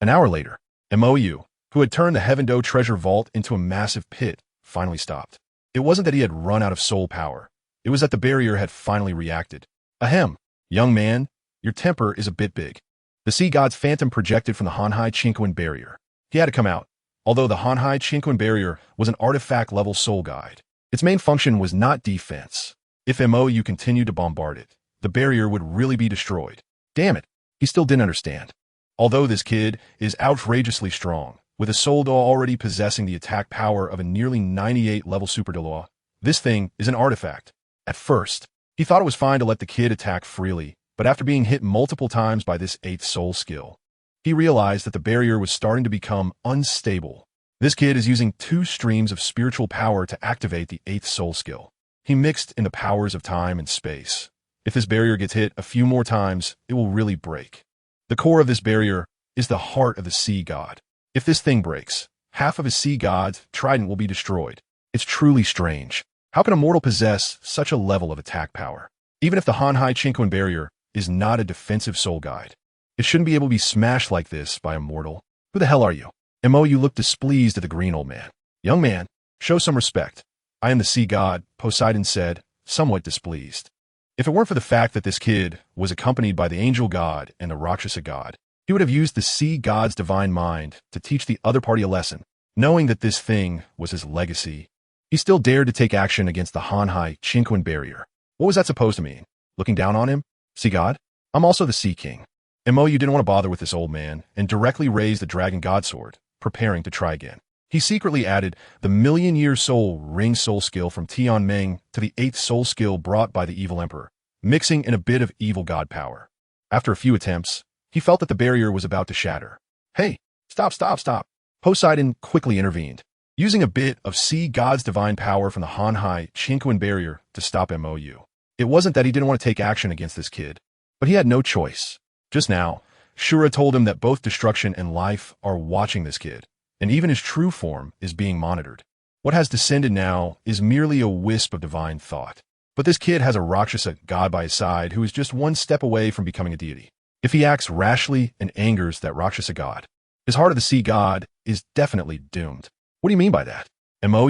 An hour later, Mou, who had turned the Heavendo treasure vault into a massive pit, finally stopped. It wasn't that he had run out of soul power. It was that the barrier had finally reacted. Ahem, young man, your temper is a bit big. The sea god's phantom projected from the Hanhai Chinquan barrier. He had to come out. Although the Hanhai Chinquan barrier was an artifact-level soul guide, its main function was not defense. If Mou continued to bombard it, the barrier would really be destroyed. Damn it, he still didn't understand. Although this kid is outrageously strong, with a soul Douluo already possessing the attack power of a nearly 98-level super Douluo, this thing is an artifact. At first, he thought it was fine to let the kid attack freely, but after being hit multiple times by this 8th soul skill, he realized that the barrier was starting to become unstable. This kid is using 2 streams of spiritual power to activate the 8th soul skill. He mixed in the powers of time and space. If this barrier gets hit a few more times, it will really break. The core of this barrier is the heart of the sea god. If this thing breaks, half of his sea god's trident will be destroyed. It's truly strange. How can a mortal possess such a level of attack power? Even if the Hanhai Chinquan barrier is not a defensive soul guide, it shouldn't be able to be smashed like this by a mortal. Who the hell are you? You looked displeased at the green old man. Young man, show some respect. I am the sea god, Poseidon said, somewhat displeased. If it weren't for the fact that this kid was accompanied by the angel god and the Rakshasa god, he would have used the sea god's divine mind to teach the other party a lesson. Knowing that this thing was his legacy, he still dared to take action against the Hanhai Chinquan barrier. What was that supposed to mean? Looking down on him? Sea god? I'm also the sea king. You didn't want to bother with this old man and directly raised the dragon god sword, preparing to try again. He secretly added the million-year soul ring soul skill from Tian Meng to the 8th soul skill brought by the evil emperor, mixing in a bit of evil god power. After a few attempts, he felt that the barrier was about to shatter. Hey, stop. Poseidon quickly intervened, using a bit of sea god's divine power from the Hanhai Chinquan barrier to stop Mou. It wasn't that he didn't want to take action against this kid, but he had no choice. Just now, Shura told him that both destruction and life are watching this kid, and even his true form is being monitored. What has descended now is merely a wisp of divine thought. But this kid has a Rakshasa god by his side who is just one step away from becoming a deity. If he acts rashly and angers that Rakshasa god, his heart of the sea god is definitely doomed. What do you mean by that? Mou,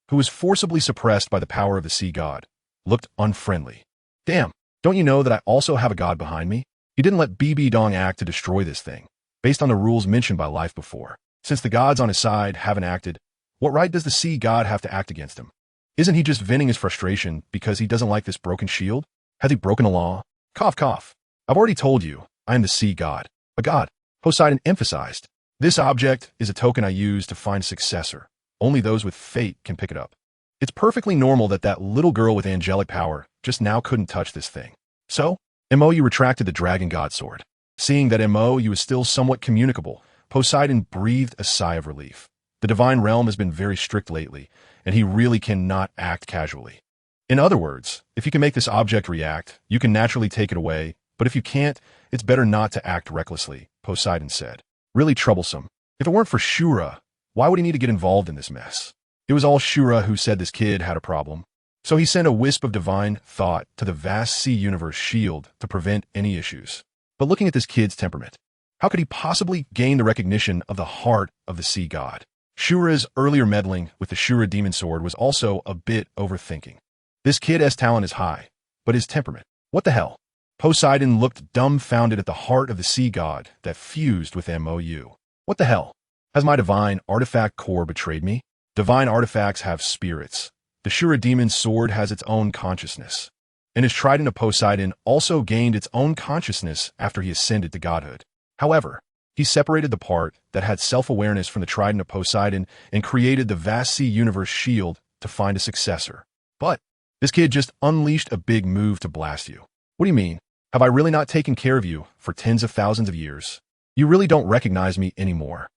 who was forcibly suppressed by the power of the sea god, looked unfriendly. Damn, don't you know that I also have a god behind me? He didn't let BB Dong act to destroy this thing, based on the rules mentioned by life before. Since the gods on his side haven't acted, what right does the sea god have to act against him? Isn't he just venting his frustration because he doesn't like this broken shield? Has he broken a law? Cough. I've already told you, I am the sea god. A god, Poseidon emphasized. This object is a token I use to find a successor. Only those with fate can pick it up. It's perfectly normal that that little girl with angelic power just now couldn't touch this thing. So, Mou retracted the dragon god sword. Seeing that Mou is still somewhat communicable, Poseidon breathed a sigh of relief. The divine realm has been very strict lately, and he really cannot act casually. In other words, if you can make this object react, you can naturally take it away, but if you can't, it's better not to act recklessly, Poseidon said. Really troublesome. If it weren't for Shura, why would he need to get involved in this mess? It was all Shura who said this kid had a problem. So he sent a wisp of divine thought to the vast sea universe shield to prevent any issues. But looking at this kid's temperament, how could he possibly gain the recognition of the heart of the sea god? Shura's earlier meddling with the Shura demon sword was also a bit overthinking. This kid's talent is high, but his temperament, what the hell? Poseidon looked dumbfounded at the heart of the sea god that fused with Mou. What the hell? Has my divine artifact core betrayed me? Divine artifacts have spirits. The Shura demon's sword has its own consciousness. And his trident of Poseidon also gained its own consciousness after he ascended to godhood. However, he separated the part that had self-awareness from the trident of Poseidon and created the vast sea universe shield to find a successor. But this kid just unleashed a big move to blast you. What do you mean? Have I really not taken care of you for tens of thousands of years? You really don't recognize me anymore.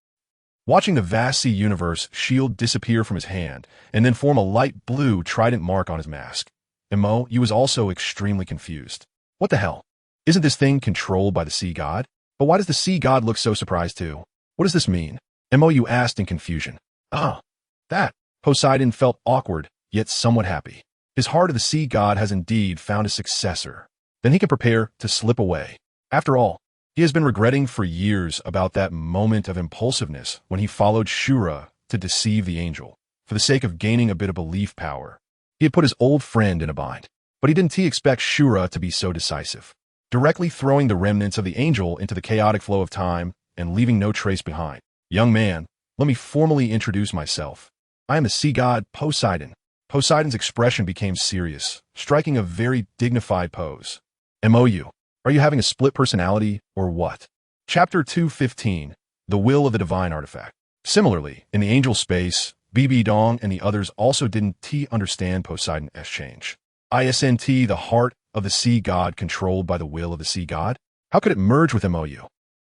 Watching the vast sea universe shield disappear from his hand and then form a light blue trident mark on his mask, Mou was also extremely confused. What the hell? Isn't this thing controlled by the sea god? But why does the sea god look so surprised too? What does this mean? Mou asked in confusion. That. Poseidon felt awkward, yet somewhat happy. His heart of the sea god has indeed found a successor. Then he can prepare to slip away. After all, he has been regretting for years about that moment of impulsiveness when he followed Shura to deceive the angel, for the sake of gaining a bit of belief power. He had put his old friend in a bind, but he didn't expect Shura to be so decisive, directly throwing the remnants of the angel into the chaotic flow of time and leaving no trace behind. Young man, let me formally introduce myself. I am the sea god Poseidon. Poseidon's expression became serious, striking a very dignified pose. Mou, are you having a split personality, or what? Chapter 215, The Will of the Divine Artifact. Similarly, in the angel space, BB Dong and the others also didn't understand Poseidon's change. Isn't the heart of the sea god controlled by the will of the sea god? How could it merge with Mou?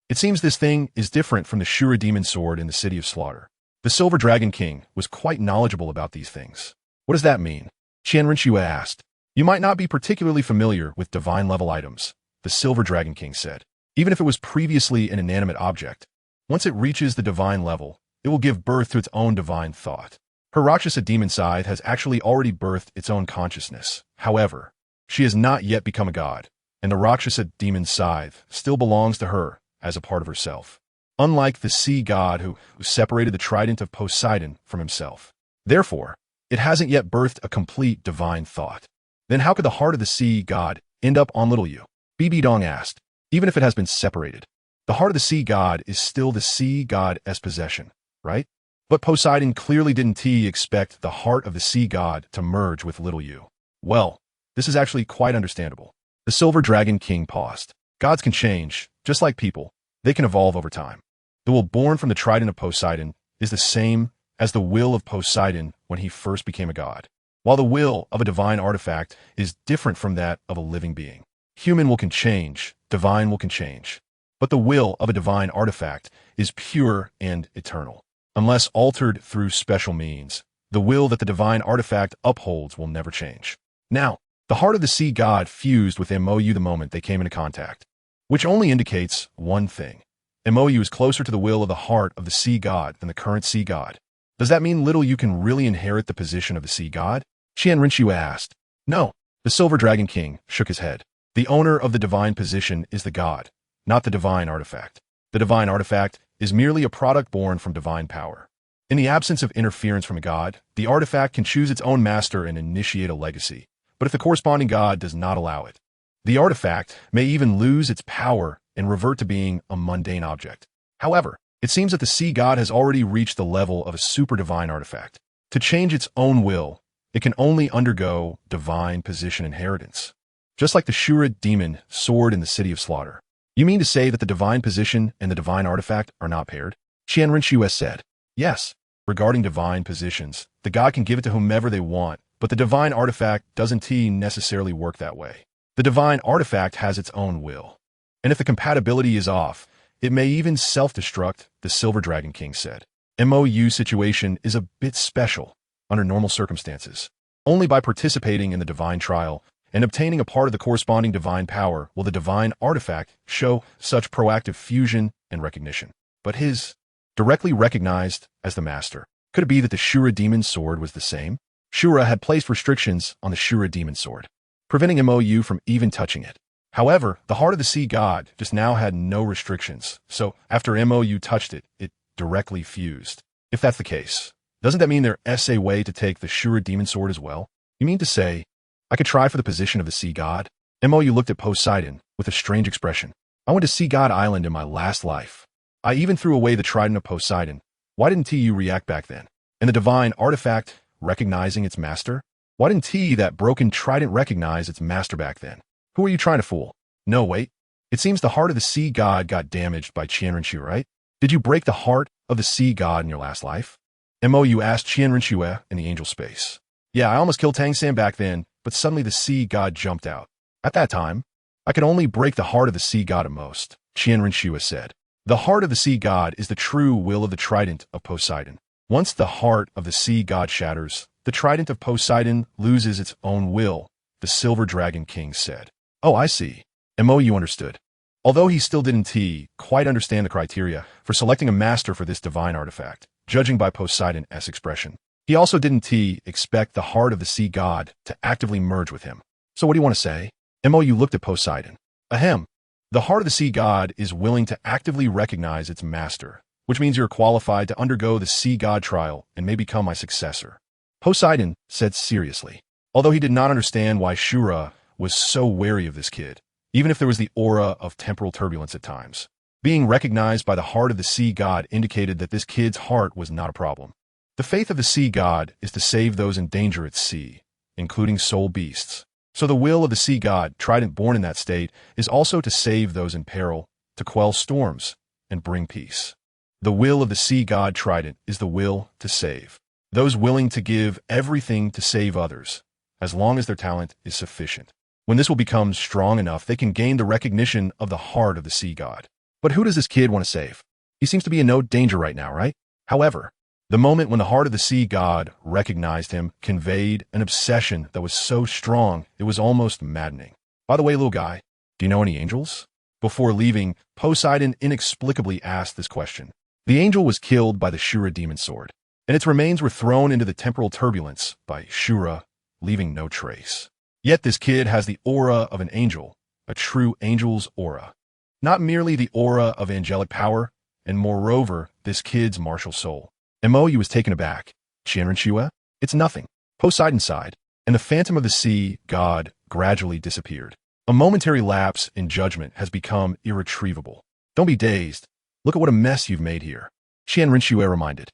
It seems this thing is different from the Shura demon sword in the City of Slaughter. The Silver Dragon King was quite knowledgeable about these things. What does that mean? Qian Renshua asked. You might not be particularly familiar with divine-level items, the Silver Dragon King said. Even if it was previously an inanimate object, once it reaches the divine level, it will give birth to its own divine thought. Her Rakshasa demon scythe has actually already birthed its own consciousness. However, she has not yet become a god, and the Rakshasa demon scythe still belongs to her as a part of herself. Unlike the sea god who separated the trident of Poseidon from himself. Therefore, it hasn't yet birthed a complete divine thought. Then how could the heart of the sea god end up on little you? BB Dong asked. Even if it has been separated, the heart of the sea god is still the sea god's possession, right? But Poseidon clearly didn't expect the heart of the sea god to merge with little you. Well, this is actually quite understandable. The Silver Dragon King paused. Gods can change, just like people. They can evolve over time. The will born from the trident of Poseidon is the same as the will of Poseidon when he first became a god, while the will of a divine artifact is different from that of a living being. Human will can change, divine will can change, but the will of a divine artifact is pure and eternal. Unless altered through special means, the will that the divine artifact upholds will never change. Now, the heart of the sea god fused with MOU the moment they came into contact, which only indicates one thing. MOU is closer to the will of the heart of the sea god than the current sea god. Does that mean little you can really inherit the position of the sea god? Qian Rinqiu asked. No, the Silver Dragon King shook his head. The owner of the divine position is the god, not the divine artifact. The divine artifact is merely a product born from divine power. In the absence of interference from a god, the artifact can choose its own master and initiate a legacy. But if the corresponding god does not allow it, the artifact may even lose its power and revert to being a mundane object. However, it seems that the sea god has already reached the level of a super divine artifact. To change its own will, it can only undergo divine position inheritance. Just like the Shura demon sword in the City of Slaughter. You mean to say that the divine position and the divine artifact are not paired? Qian Rinqiu said. Yes. Regarding divine positions, the god can give it to whomever they want, but the divine artifact doesn't necessarily work that way. The divine artifact has its own will. And if the compatibility is off, it may even self-destruct, the Silver Dragon King said. MOU situation is a bit special under normal circumstances. Only by participating in the divine trial and obtaining a part of the corresponding divine power will the divine artifact show such proactive fusion and recognition. But his directly recognized as the master. Could it be that the Shura demon sword was the same? Shura had placed restrictions on the Shura demon sword, preventing MOU from even touching it. However, the heart of the sea god just now had no restrictions, so after MOU touched it, it directly fused. If that's the case, doesn't that mean there's a way to take the Shura demon sword as well? You mean to say, I could try for the position of the sea god? MOU looked at Poseidon with a strange expression. I went to Sea God Island in my last life. I even threw away the trident of Poseidon. Why didn't you react back then? And the divine artifact recognizing its master? Why didn't that broken trident recognize its master back then? Who are you trying to fool? No, wait. It seems the heart of the sea god got damaged by Qian Rinqiu, right? Did you break the heart of the sea god in your last life? MOU asked Qian Rinqiu in the angel space. Yeah, I almost killed Tang San back then, but suddenly the sea god jumped out. At that time, I could only break the heart of the sea god at most, Qian Rinqiu said. The heart of the sea god is the true will of the trident of Poseidon. Once the heart of the sea god shatters, the trident of Poseidon loses its own will, the Silver Dragon King said. Oh, I see. MOU understood. Although he still didn't quite understand the criteria for selecting a master for this divine artifact, judging by Poseidon's expression. He also didn't expect the heart of the sea god to actively merge with him. So what do you want to say? MOU looked at Poseidon. Ahem. The heart of the sea god is willing to actively recognize its master, which means you're qualified to undergo the sea god trial and may become my successor. Poseidon said seriously, although he did not understand why Shura was so wary of this kid, even if there was the aura of temporal turbulence at times. Being recognized by the heart of the sea god indicated that this kid's heart was not a problem. The faith of the sea god is to save those in danger at sea, including soul beasts. So the will of the sea god, trident born in that state, is also to save those in peril, to quell storms, and bring peace. The will of the sea god trident is the will to save. Those willing to give everything to save others, as long as their talent is sufficient. When this will become strong enough, they can gain the recognition of the heart of the sea god. But who does this kid want to save? He seems to be in no danger right now, right? However, The moment when the heart of the sea god recognized him conveyed an obsession that was so strong it was almost maddening. By the way, little guy, do you know any angels? Before leaving, Poseidon inexplicably asked this question. The angel was killed by the Shura demon sword, and its remains were thrown into the temporal turbulence by Shura, leaving no trace. Yet this kid has the aura of an angel, a true angel's aura. Not merely the aura of angelic power, and moreover, this kid's martial soul. Mo was taken aback. Qianrenxue? It's nothing. Poseidon sighed, and the phantom of the sea god gradually disappeared. A momentary lapse in judgment has become irretrievable. Don't be dazed. Look at what a mess you've made here. Qianrenxue reminded.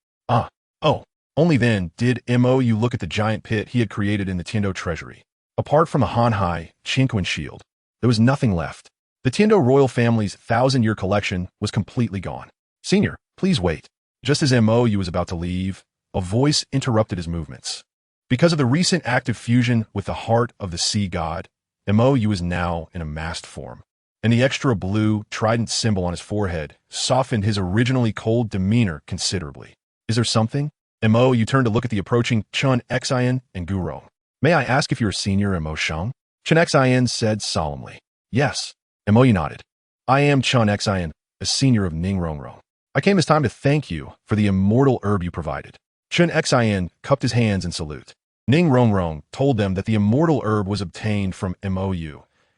Only then did Mo look at the giant pit he had created in the Tiando treasury. Apart from the Hanhai Qingquan shield, there was nothing left. The Tiando royal family's 1,000-year collection was completely gone. Senior, please wait. Just as Mo was about to leave, a voice interrupted his movements. Because of the recent active fusion with the heart of the sea god, Mo was now in a masked form, and the extra blue trident symbol on his forehead softened his originally cold demeanor considerably. Is there something? Mo turned to look at the approaching Chun Xian and Gurong. May I ask if you're a senior Mo Shang? Chun Xian said solemnly. Yes. Mo nodded. I am Chun Xian, a senior of Ning Rongrong. I came this time to thank you for the immortal herb you provided. Chun Xian cupped his hands in salute. Ning Rongrong told them that the immortal herb was obtained from Mo,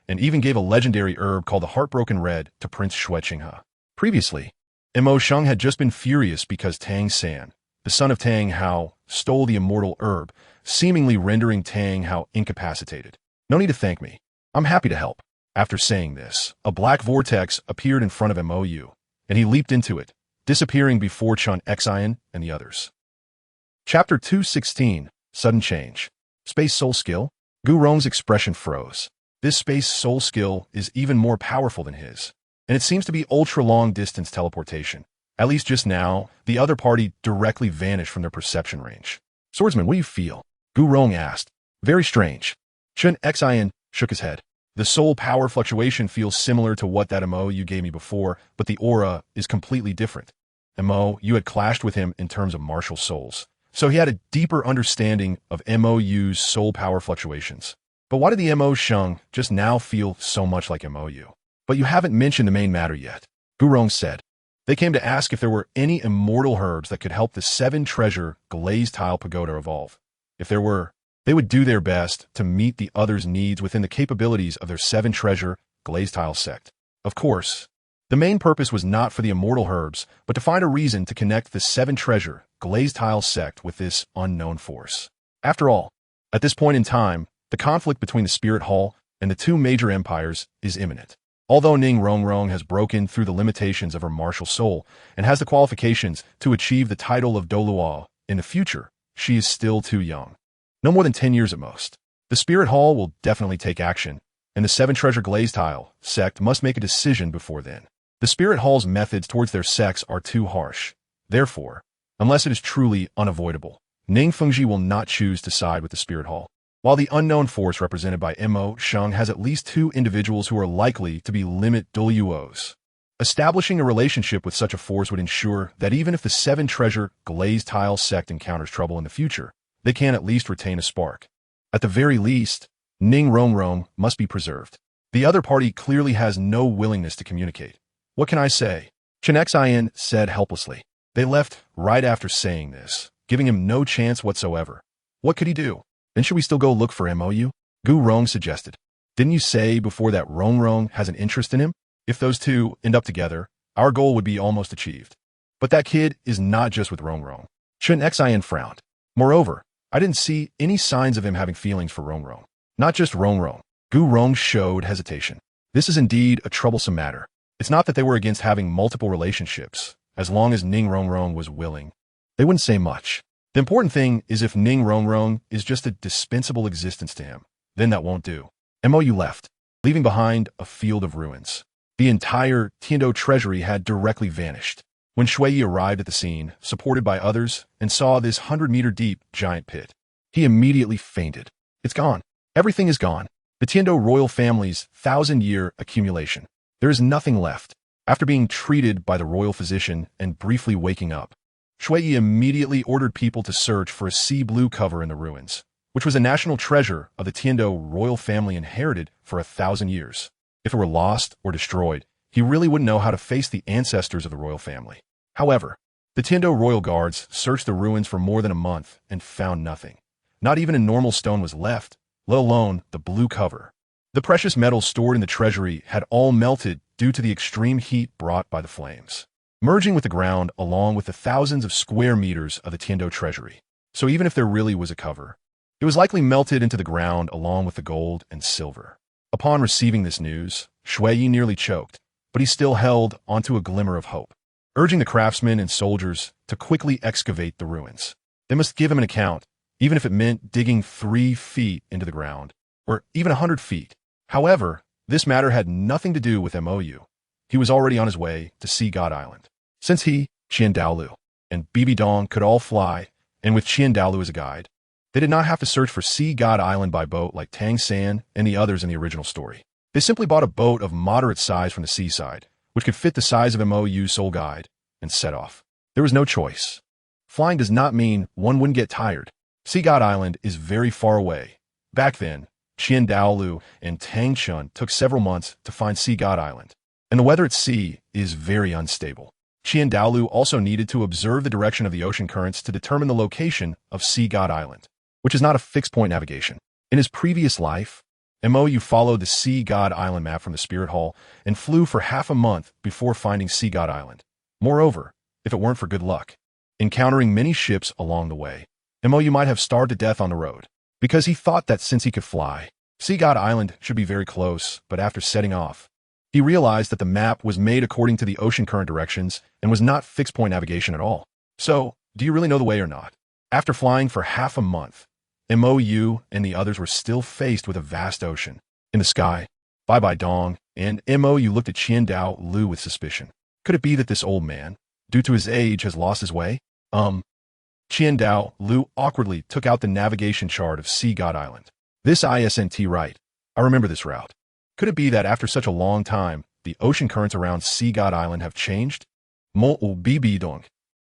and even gave a legendary herb called the Heartbroken Red to Prince Xue Qinghe. Previously, Mo Shang had just been furious because Tang San, the son of Tang Hao, stole the immortal herb, seemingly rendering Tang Hao incapacitated. No need to thank me. I'm happy to help. After saying this, a black vortex appeared in front of Mo, and he leaped into it, disappearing before Chun Xian and the others. Chapter 216, Sudden Change. Space Soul Skill? Gurong's expression froze. This space soul skill is even more powerful than his, and it seems to be ultra-long distance teleportation. At least just now, the other party directly vanished from their perception range. Swordsman, what do you feel? Gurong asked. Very strange. Chun Xian shook his head. The soul power fluctuation feels similar to what that Mo gave me before, but the aura is completely different. Mo, you had clashed with him in terms of martial souls, so he had a deeper understanding of Mo's soul power fluctuations. But why did the Mo Shang just now feel so much like Mo? But you haven't mentioned the main matter yet, Gurong said. They came to ask if there were any immortal herbs that could help the 7-treasure glazed tile pagoda evolve. If there were, they would do their best to meet the others' needs within the capabilities of their 7-treasure glazed tile sect. Of course, the main purpose was not for the immortal herbs, but to find a reason to connect the 7-treasure glazed tile sect with this unknown force. After all, at this point in time, the conflict between the Spirit Hall and the 2 major empires is imminent. Although Ning Rongrong has broken through the limitations of her martial soul and has the qualifications to achieve the title of Douluo in the future, she is still too young. No more than 10 years at most. The Spirit Hall will definitely take action, and the 7-treasure glazed tile sect must make a decision before then. The Spirit Hall's methods towards their sects are too harsh. Therefore, unless it is truly unavoidable, Ning Fengji will not choose to side with the Spirit Hall. While the unknown force represented by Mo Shang has at least 2 individuals who are likely to be limit Douluos. Establishing a relationship with such a force would ensure that even if the 7-treasure glazed tile sect encounters trouble in the future, they can at least retain a spark. At the very least, Ning Rongrong must be preserved. The other party clearly has no willingness to communicate. What can I say? Chun Xian said helplessly. They left right after saying this, giving him no chance whatsoever. What could he do? Then should we still go look for Mo? Gurong suggested. Didn't you say before that Rongrong has an interest in him? If those 2 end up together, our goal would be almost achieved. But that kid is not just with Rongrong. Chun Xian frowned. Moreover, I didn't see any signs of him having feelings for Rongrong. Not just Rongrong. Gurong showed hesitation. This is indeed a troublesome matter. It's not that they were against having multiple relationships, as long as Ning Rongrong was willing. They wouldn't say much. The important thing is if Ning Rongrong is just a dispensable existence to him, then that won't do. Mo left, leaving behind a field of ruins. The entire Tiando treasury had directly vanished. When Shui arrived at the scene, supported by others, and saw this 100-meter-deep giant pit, he immediately fainted. It's gone. Everything is gone. The Tiando royal family's 1,000-year accumulation. There is nothing left. After being treated by the royal physician and briefly waking up, Shui immediately ordered people to search for a sea blue cover in the ruins, which was a national treasure of the Tiando royal family inherited for 1,000 years. If it were lost or destroyed, he really wouldn't know how to face the ancestors of the royal family. However, the Tiando royal guards searched the ruins for more than a month and found nothing. Not even a normal stone was left, let alone the blue cover. The precious metals stored in the treasury had all melted due to the extreme heat brought by the flames, merging with the ground along with the thousands of square meters of the Tiando treasury. So even if there really was a cover, it was likely melted into the ground along with the gold and silver. Upon receiving this news, Shui nearly choked, but he still held onto a glimmer of hope, urging the craftsmen and soldiers to quickly excavate the ruins. They must give him an account, even if it meant digging 3 feet into the ground, or even 100 feet. However, this matter had nothing to do with MOU. He was already on his way to Sea God Island. Since he, Dalu, and Bibi Dong could all fly, and with Dalu as a guide, they did not have to search for Sea God Island by boat like Tang San and the others in the original story. They simply bought a boat of moderate size from the seaside, which could fit the size of MOU's sole guide, and set off. There was no choice. Flying does not mean one wouldn't get tired. Sea God Island is very far away. Back then, Dalu and Tang Chun took several months to find Sea God Island, and the weather at sea is very unstable. Dalu also needed to observe the direction of the ocean currents to determine the location of Sea God Island, which is not a fixed-point navigation. In his previous life, MOU followed the Sea God Island map from the Spirit Hall and flew for half a month before finding Sea God Island. Moreover, if it weren't for good luck, encountering many ships along the way, MOU might have starved to death on the road, because he thought that since he could fly, Sea God Island should be very close, but after setting off, he realized that the map was made according to the ocean current directions and was not fixed-point navigation at all. So, do you really know the way or not? After flying for half a month, MOU and the others were still faced with a vast ocean. In the sky, Bai Dong and MOU looked at Dalu with suspicion. Could it be that this old man, due to his age, has lost his way? Dalu awkwardly took out the navigation chart of Sea God Island. This isn't right. I remember this route. Could it be that after such a long time, the ocean currents around Sea God Island have changed? Bibi Dong.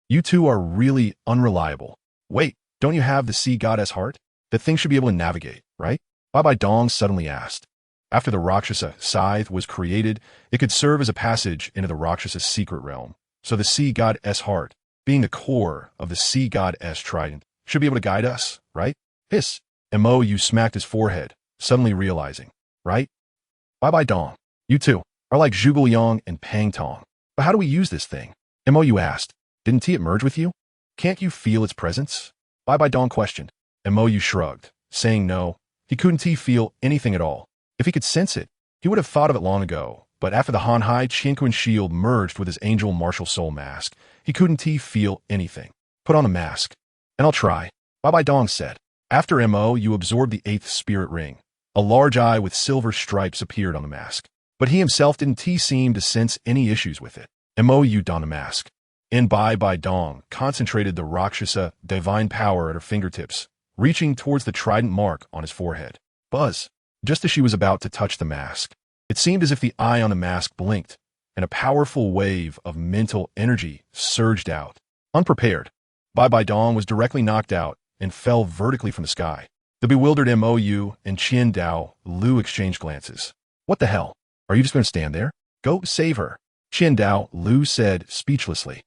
You two are really unreliable. Wait, don't you have the Sea Goddess heart? That thing should be able to navigate, right? Bai Dong suddenly asked. After the Rakshasa scythe was created, it could serve as a passage into the Rakshasa secret realm. So the Sea Goddess heart, being the core of the Sea Goddess trident, should be able to guide us, right? Hiss. MOU smacked his forehead, suddenly realizing, right? Bai Dong, you two are like Zhuge Liang and Pang Tong. But how do we use this thing? MOU asked. Didn't it merge with you? Can't you feel its presence? Bai Dong questioned. MOU shrugged, saying no, he couldn't feel anything at all. If he could sense it, he would have thought of it long ago, but after the Han-Hai Qianquan shield merged with his angel martial soul mask, he couldn't feel anything. Put on the mask, and I'll try, Bai Dong said. After MOU absorbed the 8th spirit ring, a large eye with silver stripes appeared on the mask, but he himself didn't seem to sense any issues with it. MOU donned a mask, and Bai Dong concentrated the Rakshasa divine power at her fingertips, reaching towards the trident mark on his forehead. Buzz. Just as she was about to touch the mask, it seemed as if the eye on the mask blinked, and a powerful wave of mental energy surged out. Unprepared, Bai Dong was directly knocked out and fell vertically from the sky. The bewildered MOU and Dalu exchanged glances. What the hell? Are you just going to stand there? Go save her, Dalu said speechlessly.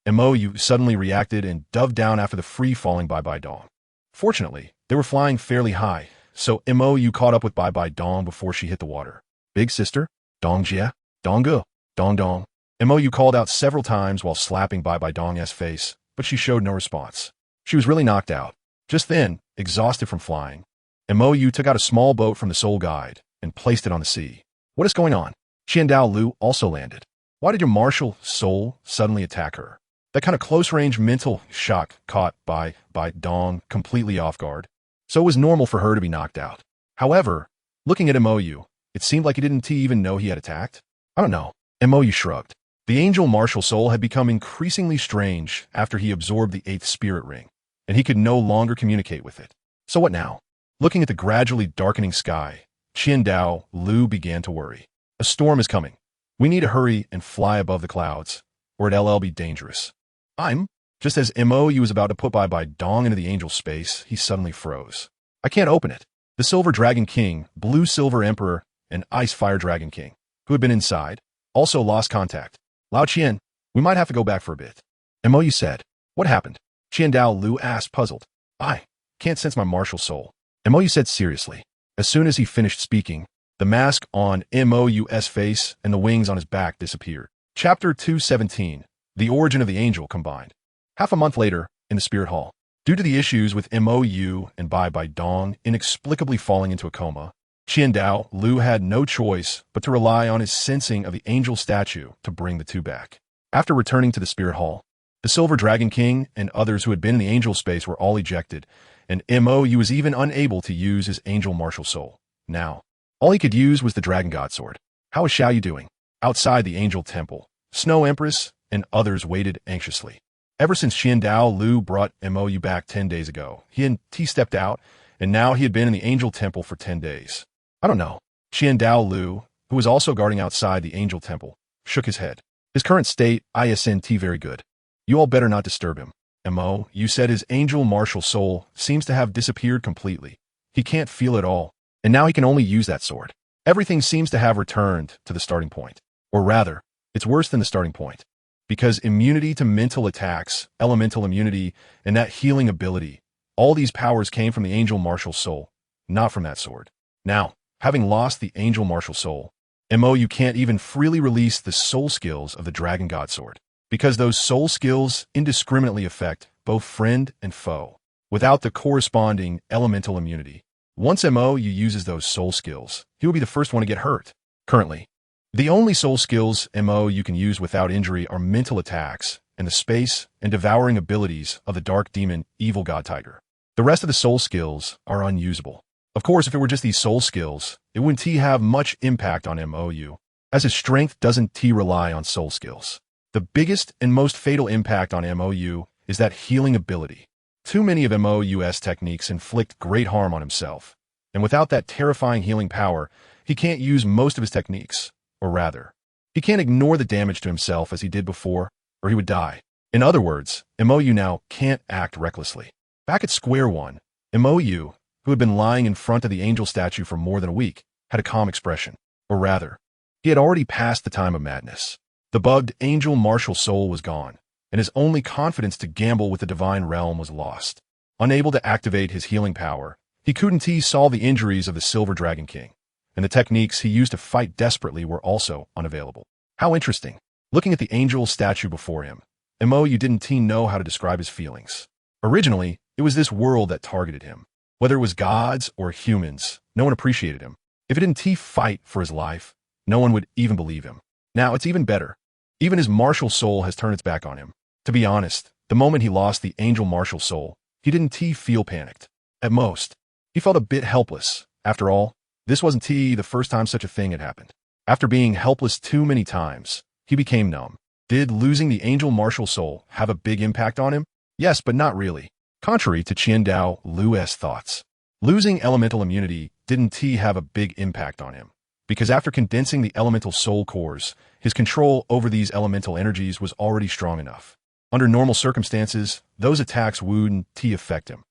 MOU suddenly reacted and dove down after the free-falling Bai Dong. Fortunately, they were flying fairly high, so MOU caught up with Bai Dong before she hit the water. Big sister, Dongjia, Donggu, Dong Dong. MOU called out several times while slapping Bai Dong's face, but she showed no response. She was really knocked out. Just then, exhausted from flying, MOU took out a small boat from the soul guide and placed it on the sea. What is going on? Dalu also landed. Why did your martial soul suddenly attack her? That kind of close-range mental shock caught Bai Dong completely off guard, so it was normal for her to be knocked out. However, looking at MOU, it seemed like he didn't even know he had attacked. I don't know. MOU shrugged. The angel martial soul had become increasingly strange after he absorbed the 8th spirit ring, and he could no longer communicate with it. So what now? Looking at the gradually darkening sky, Dalu began to worry. A storm is coming. We need to hurry and fly above the clouds, or it'll be dangerous. I'm. Just as MOU was about to put by Dong into the angel space, he suddenly froze. I can't open it. The Silver Dragon King, Blue Silver Emperor, and Ice Fire Dragon King, who had been inside, also lost contact. Lao Qian, we might have to go back for a bit. MOU said. What happened? Qiandao Lu asked, puzzled. I can't sense my martial soul. MOU said seriously. As soon as he finished speaking, the mask on MOU's face and the wings on his back disappeared. Chapter 217. The Origin of the Angel Combined. Half a month later, in the Spirit Hall, due to the issues with MOU and by Dong inexplicably falling into a coma, Qiandao Lu had no choice but to rely on his sensing of the angel statue to bring the two back. After returning to the Spirit Hall, the Silver Dragon King and others who had been in the angel space were all ejected, and MOU was even unable to use his angel martial soul. Now, all he could use was the Dragon God Sword. How is Xiaoyu doing? Outside the angel temple, Snow Empress and others waited anxiously. Ever since Qiandao Lu brought MOU back 10 days ago, he and T stepped out, and now he had been in the angel temple for 10 days. I don't know. Qiandao Lu, who was also guarding outside the angel temple, shook his head. His current state isn't very good. You all better not disturb him. MOU said his angel martial soul seems to have disappeared completely. He can't feel it all, and now he can only use that sword. Everything seems to have returned to the starting point. Or rather, it's worse than the starting point. Because immunity to mental attacks, elemental immunity, and that healing ability, all these powers came from the angel martial soul, not from that sword. Now, having lost the angel martial soul, MOU can't even freely release the soul skills of the Dragon God Sword, because those soul skills indiscriminately affect both friend and foe, without the corresponding elemental immunity. Once MOU uses those soul skills, he will be the first one to get hurt. Currently, the only soul skills MOU can use without injury are mental attacks and the space and devouring abilities of the dark demon Evil God Tiger. The rest of the soul skills are unusable. Of course, if it were just these soul skills, it wouldn't have much impact on MOU, as his strength doesn't rely on soul skills. The biggest and most fatal impact on MOU is that healing ability. Too many of MOU's techniques inflict great harm on himself, and without that terrifying healing power, he can't use most of his techniques. Or rather, he can't ignore the damage to himself as he did before, or he would die. In other words, MOU now can't act recklessly. Back at square one, MOU, who had been lying in front of the angel statue for more than a week, had a calm expression. Or rather, he had already passed the time of madness. The bugged angel martial soul was gone, and his only confidence to gamble with the divine realm was lost. Unable to activate his healing power, he couldn't solve the injuries of the Silver Dragon King, and the techniques he used to fight desperately were also unavailable. How interesting. Looking at the angel statue before him, MOU didn't know how to describe his feelings. Originally, it was this world that targeted him. Whether it was gods or humans, no one appreciated him. If it didn't fight for his life, no one would even believe him. Now it's even better. Even his martial soul has turned its back on him. To be honest, the moment he lost the angel martial soul, he didn't feel panicked. At most, he felt a bit helpless. After all, this wasn't the first time such a thing had happened. After being helpless too many times, he became numb. Did losing the angel martial soul have a big impact on him? Yes, but not really. Contrary to Qiandao Lu's thoughts, losing elemental immunity didn't have a big impact on him, because after condensing the elemental soul cores, his control over these elemental energies was already strong enough. Under normal circumstances, those attacks wouldn't affect him.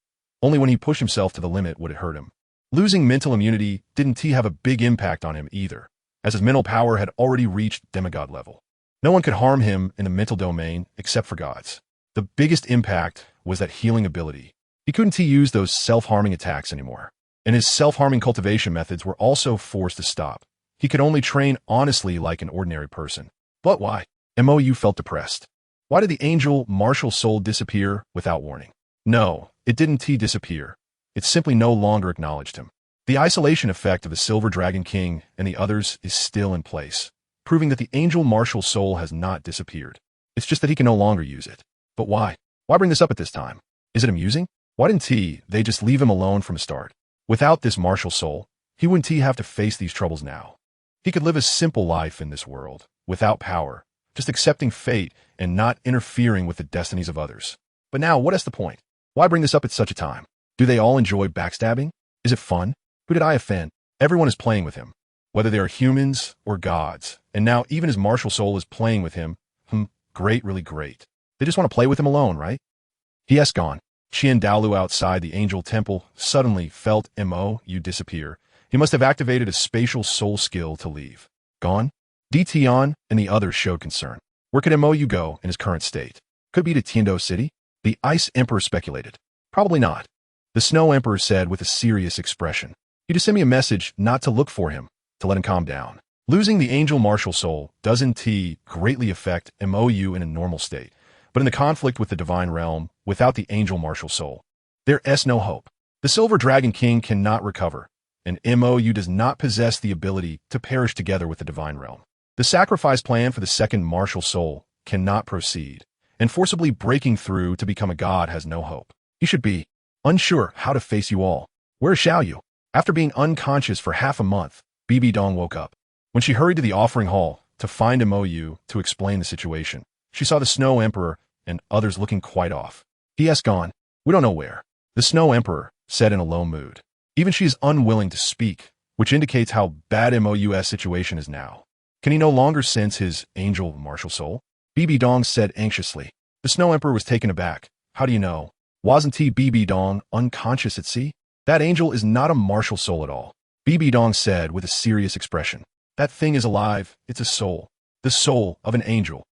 Only when he pushed himself to the limit would it hurt him. Losing mental immunity didn't have a big impact on him either, as his mental power had already reached demigod level. No one could harm him in the mental domain except for gods. The biggest impact was that healing ability. He couldn't use those self-harming attacks anymore, and his self-harming cultivation methods were also forced to stop. He could only train honestly like an ordinary person. But why? MOU felt depressed. Why did the angel martial soul disappear without warning? No, it didn't disappear. It simply no longer acknowledged him. The isolation effect of the Silver Dragon King and the others is still in place, proving that the angel martial soul has not disappeared. It's just that he can no longer use it. But why? Why bring this up at this time? Is it amusing? Why didn't they just leave him alone from the start? Without this martial soul, he wouldn't have to face these troubles now. He could live a simple life in this world, without power, just accepting fate and not interfering with the destinies of others. But now, what is the point? Why bring this up at such a time? Do they all enjoy backstabbing? Is it fun? Who did I offend? Everyone is playing with him, whether they are humans or gods, and now even his martial soul is playing with him. Great, really great. They just want to play with him alone, right? He gone. Dalu outside the angel temple suddenly felt Mo.U disappear. He must have activated a spatial soul skill to leave. Gone? Tion and the others showed concern. Where could Mo.U go in his current state? Could be to Tiando City? The Ice Emperor speculated. Probably not. The Snow Emperor said with a serious expression. You just send me a message not to look for him, to let him calm down. Losing the angel martial soul doesn't greatly affect Mo.U in a normal state, but in the conflict with the divine realm, without the angel martial soul, there's no hope. The Silver Dragon King cannot recover, and Mo.U does not possess the ability to perish together with the divine realm. The sacrifice plan for the second martial soul cannot proceed, and forcibly breaking through to become a god has no hope. He should be unsure how to face you all. Where shall you? After being unconscious for half a month, Bibi Dong woke up. When she hurried to the offering hall to find Mo.U to explain the situation, she saw the Snow Emperor and others looking quite off. Gone. We don't know where. The Snow Emperor said in a low mood. Even she is unwilling to speak, which indicates how bad Mo.U's situation is now. Can he no longer sense his angel martial soul? Bibi Dong said anxiously. The Snow Emperor was taken aback. How do you know? Wasn't Bibi Dong unconscious at sea? That angel is not a martial soul at all. Bibi Dong said with a serious expression. That thing is alive. It's a soul. The soul of an angel.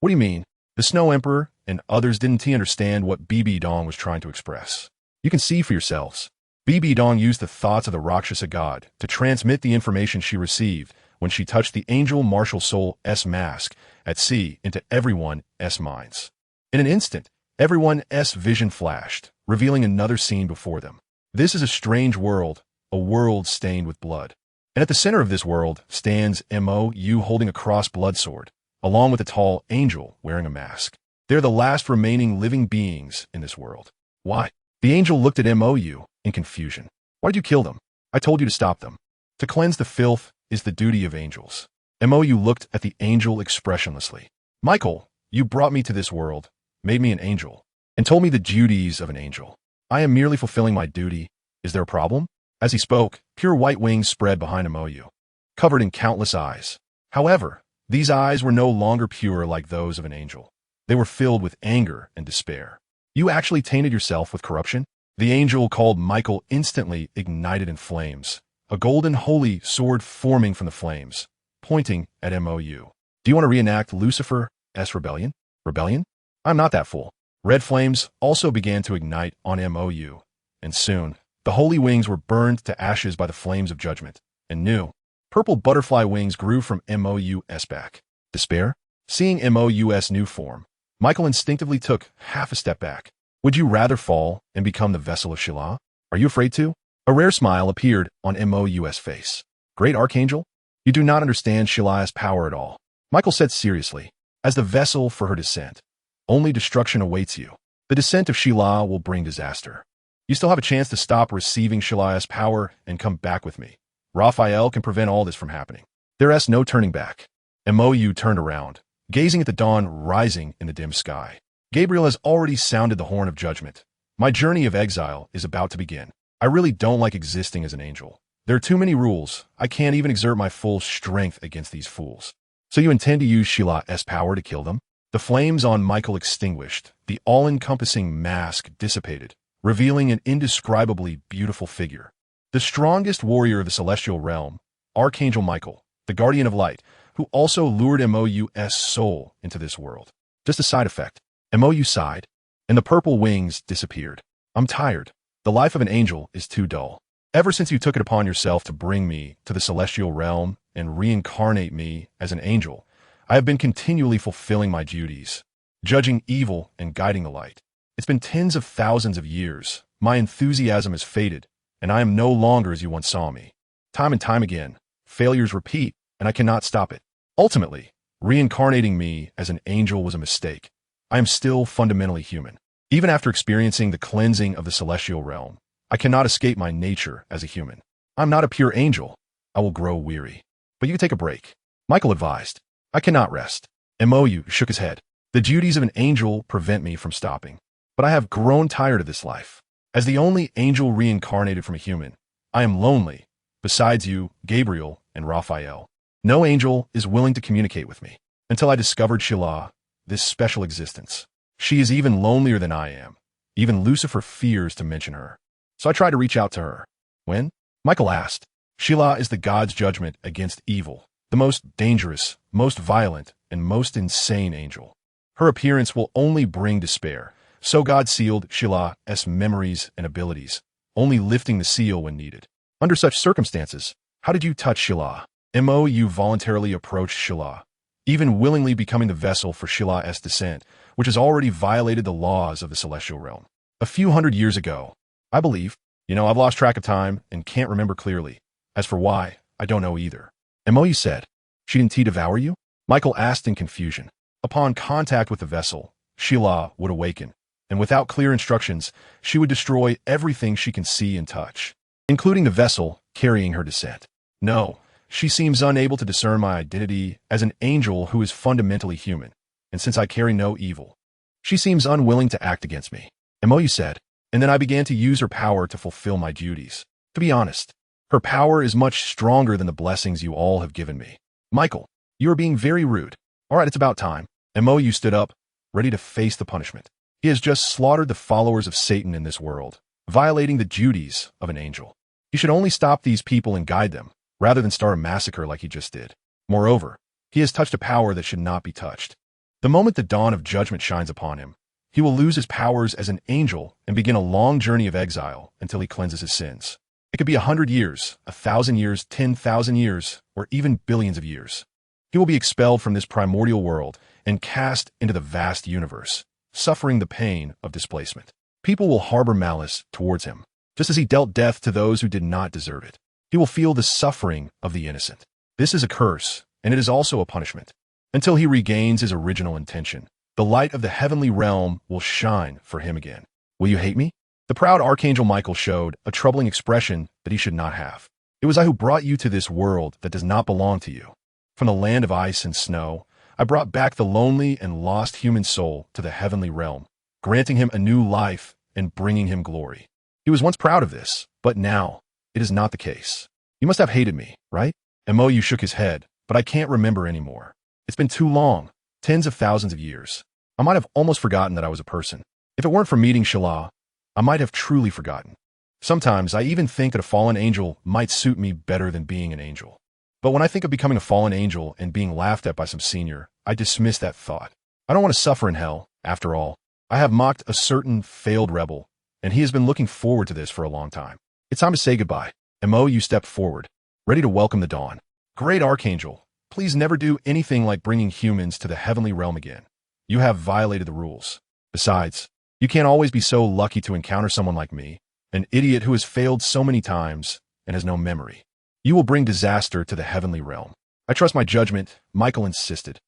What do you mean? The Snow Emperor and others didn't understand what Bibi Dong was trying to express. You can see for yourselves. Bibi Dong used the thoughts of the Rakshasa god to transmit the information she received when she touched the angel martial soul's mask at sea into everyone's minds. In an instant, everyone's vision flashed, revealing another scene before them. This is a strange world, a world stained with blood. And at the center of this world stands Mo.U holding a crossed blood sword, along with a tall angel wearing a mask. They're the last remaining living beings in this world. Why? The angel looked at Mo.U in confusion. Why did you kill them? I told you to stop them. To cleanse the filth is the duty of angels. Mo.U looked at the angel expressionlessly. Michael, you brought me to this world, made me an angel, and told me the duties of an angel. I am merely fulfilling my duty. Is there a problem? As he spoke, pure white wings spread behind Mo.U, covered in countless eyes. However, these eyes were no longer pure like those of an angel. They were filled with anger and despair. You actually tainted yourself with corruption? The angel called Michael instantly ignited in flames, a golden holy sword forming from the flames, pointing at Mo.U. Do you want to reenact Lucifer's rebellion? Rebellion? I'm not that fool. Red flames also began to ignite on Mo.U, and soon, the holy wings were burned to ashes by the flames of judgment, and new, purple butterfly wings grew from Mo.U's back. Despair? Seeing Mo.U's new form, Michael instinctively took half a step back. Would you rather fall and become the vessel of Shilah? Are you afraid to? A rare smile appeared on Mo.U's face. Great Archangel? You do not understand Shilah's power at all. Michael said seriously, as the vessel for her descent. Only destruction awaits you. The descent of Shilah will bring disaster. You still have a chance to stop receiving Shilah's power and come back with me. Raphael can prevent all this from happening. There's no turning back. Mo.U turned around, gazing at the dawn rising in the dim sky. Gabriel has already sounded the horn of judgment. My journey of exile is about to begin. I really don't like existing as an angel. There are too many rules. I can't even exert my full strength against these fools. So you intend to use Shilah's power to kill them? The flames on Michael extinguished. The all-encompassing mask dissipated, revealing an indescribably beautiful figure. The strongest warrior of the celestial realm, Archangel Michael, the guardian of light, who also lured Mo.U's soul into this world. Just a side effect. Mo.U sighed, and the purple wings disappeared. I'm tired. The life of an angel is too dull. Ever since you took it upon yourself to bring me to the celestial realm and reincarnate me as an angel, I have been continually fulfilling my duties, judging evil and guiding the light. It's been tens of thousands of years. My enthusiasm has faded, and I am no longer as you once saw me. Time and time again, failures repeat, and I cannot stop it. Ultimately, reincarnating me as an angel was a mistake. I am still fundamentally human. Even after experiencing the cleansing of the celestial realm, I cannot escape my nature as a human. I'm not a pure angel. I will grow weary. But you can take a break. Michael advised. I cannot rest. Mo.U shook his head. The duties of an angel prevent me from stopping. But I have grown tired of this life. As the only angel reincarnated from a human, I am lonely, besides you, Gabriel, and Raphael. No angel is willing to communicate with me. Until I discovered Shilah, this special existence. She is even lonelier than I am. Even Lucifer fears to mention her. So I tried to reach out to her. When? Michael asked. Sheila is the God's judgment against evil, the most dangerous, most violent, and most insane angel. Her appearance will only bring despair. So God sealed Sheila's memories and abilities, only lifting the seal when needed. Under such circumstances, how did you touch Sheila? You voluntarily approached Sheila, even willingly becoming the vessel for Sheila's descent, which has already violated the laws of the celestial realm. A few hundred years ago, I believe. I've lost track of time and can't remember clearly. As for why, I don't know either. You said. She didn't devour you? Michael asked in confusion. Upon contact with the vessel, Sheila would awaken, and without clear instructions, she would destroy everything she can see and touch, including the vessel carrying her descent. No, she seems unable to discern my identity as an angel who is fundamentally human, and since I carry no evil, she seems unwilling to act against me. You said, and then I began to use her power to fulfill my duties. To be honest, her power is much stronger than the blessings you all have given me. Michael, you are being very rude. All right, it's about time. You stood up, ready to face the punishment. He has just slaughtered the followers of Satan in this world, violating the duties of an angel. He should only stop these people and guide them, rather than start a massacre like he just did. Moreover, he has touched a power that should not be touched. The moment the dawn of judgment shines upon him, he will lose his powers as an angel and begin a long journey of exile until he cleanses his sins. It could be 100 years, 1,000 years, 10,000 years, or even billions of years. He will be expelled from this primordial world and cast into the vast universe, suffering the pain of displacement. People will harbor malice towards him, just as he dealt death to those who did not deserve it. He will feel the suffering of the innocent. This is a curse, and it is also a punishment. Until he regains his original intention, the light of the heavenly realm will shine for him again. Will you hate me? The proud Archangel Michael showed a troubling expression that he should not have. It was I who brought you to this world that does not belong to you. From the land of ice and snow, I brought back the lonely and lost human soul to the heavenly realm, granting him a new life and bringing him glory. He was once proud of this, but now it is not the case. You must have hated me, right? You shook his head, but I can't remember anymore. It's been too long, tens of thousands of years. I might have almost forgotten that I was a person. If it weren't for meeting Sheila, I might have truly forgotten. Sometimes I even think that a fallen angel might suit me better than being an angel. But when I think of becoming a fallen angel and being laughed at by some senior, I dismiss that thought. I don't want to suffer in hell, after all. I have mocked a certain failed rebel, and he has been looking forward to this for a long time. It's time to say goodbye. You stepped forward, ready to welcome the dawn. Great Archangel, please never do anything like bringing humans to the heavenly realm again. You have violated the rules. Besides, you can't always be so lucky to encounter someone like me, an idiot who has failed so many times and has no memory. You will bring disaster to the heavenly realm. I trust my judgment, Michael insisted.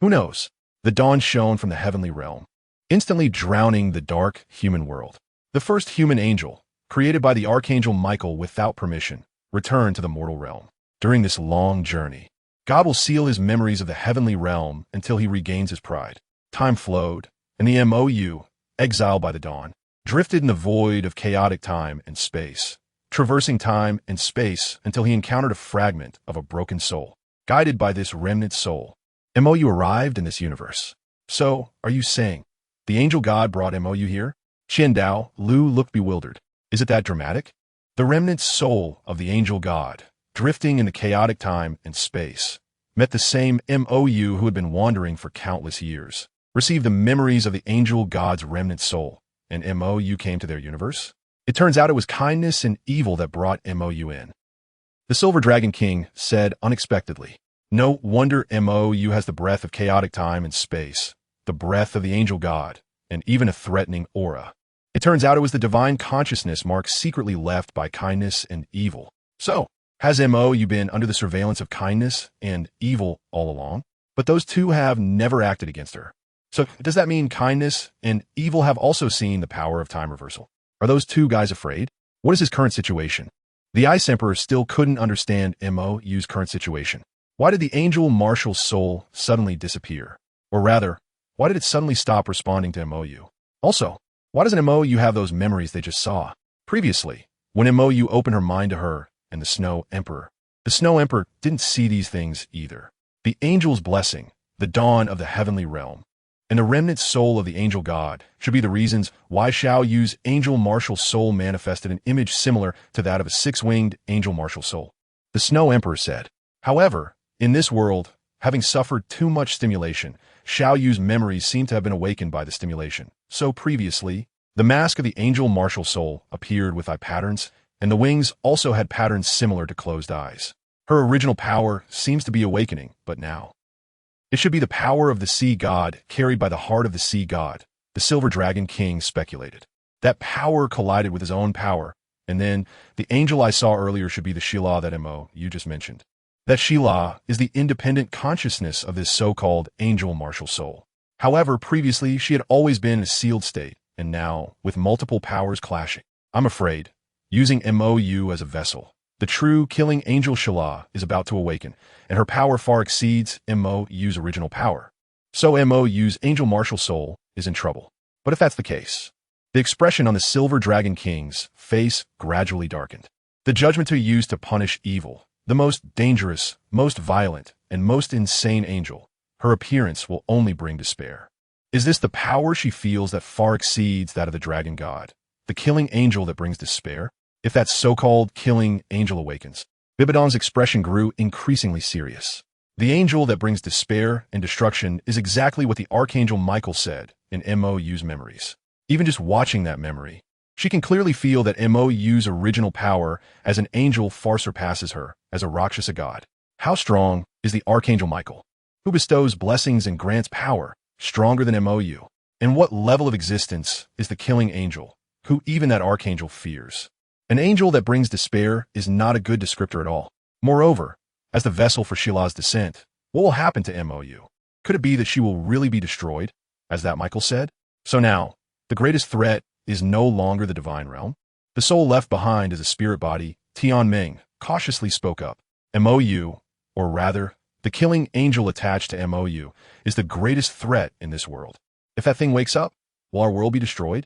Who knows? The dawn shone from the heavenly realm, instantly drowning the dark human world. The first human angel, created by the Archangel Michael without permission, returned to the mortal realm. During this long journey, God will seal his memories of the heavenly realm until he regains his pride. Time flowed, and the MOU, exiled by the dawn, drifted in the void of chaotic time and space, traversing time and space until he encountered a fragment of a broken soul. Guided by this remnant soul, MOU arrived in this universe. So, are you saying the angel God brought MOU here? Lu looked bewildered. Is it that dramatic? The remnant soul of the angel God, drifting in the chaotic time and space, met the same MOU who had been wandering for countless years, received the memories of the angel God's remnant soul, and MOU came to their universe? It turns out it was kindness and evil that brought MOU in. The Silver Dragon King said unexpectedly, no wonder MOU has the breath of chaotic time and space, the breath of the angel God, and even a threatening aura. It turns out it was the divine consciousness mark secretly left by kindness and evil. So, has MOU been under the surveillance of kindness and evil all along? But those two have never acted against her. So, does that mean kindness and evil have also seen the power of time reversal? Are those two guys afraid? What is his current situation? The Ice Emperor still couldn't understand MOU's current situation. Why did the angel Marshal's soul suddenly disappear? Or rather, why did it suddenly stop responding to MOU? Also, why doesn't MOU have those memories they just saw? Previously, when MOU opened her mind to her and the Snow Emperor didn't see these things either. The angel's blessing, the dawn of the heavenly realm, and the remnant soul of the angel god should be the reasons why Xiao Yu's angel martial soul manifested an image similar to that of a six-winged angel martial soul. The Snow Emperor said. However, in this world, having suffered too much stimulation, Xiao Yu's memories seem to have been awakened by the stimulation. So previously, the mask of the angel martial soul appeared with eye patterns, and the wings also had patterns similar to closed eyes. Her original power seems to be awakening, but now it should be the power of the sea god carried by the heart of the sea god, the Silver Dragon King speculated. That power collided with his own power, and then the angel I saw earlier should be the Shila that you just mentioned. That Shila is the independent consciousness of this so-called angel martial soul. However, previously she had always been in a sealed state, and now, with multiple powers clashing, I'm afraid, using MOU as a vessel, the true killing angel Shila is about to awaken, and her power far exceeds MOU's original power. So MOU's angel martial soul is in trouble. But if that's the case, the expression on the Silver Dragon King's face gradually darkened. The judgment to use to punish evil, the most dangerous, most violent, and most insane angel, her appearance will only bring despair. Is this the power she feels that far exceeds that of the dragon god, the killing angel that brings despair? If that so-called killing angel awakens, Bibidon's expression grew increasingly serious. The angel that brings despair and destruction is exactly what the Archangel Michael said in MOU's memories. Even just watching that memory, she can clearly feel that MOU's original power as an angel far surpasses her as a Rakshasa god. How strong is the Archangel Michael, who bestows blessings and grants power stronger than MOU? And what level of existence is the killing angel, who even that Archangel fears? An angel that brings despair is not a good descriptor at all. Moreover, as the vessel for Shila's descent, what will happen to MOU? Could it be that she will really be destroyed, as that Michael said? So now, the greatest threat is no longer the divine realm. The soul left behind as a spirit body, Tianming, cautiously spoke up. MOU, or rather, the killing angel attached to MOU, is the greatest threat in this world. If that thing wakes up, will our world be destroyed?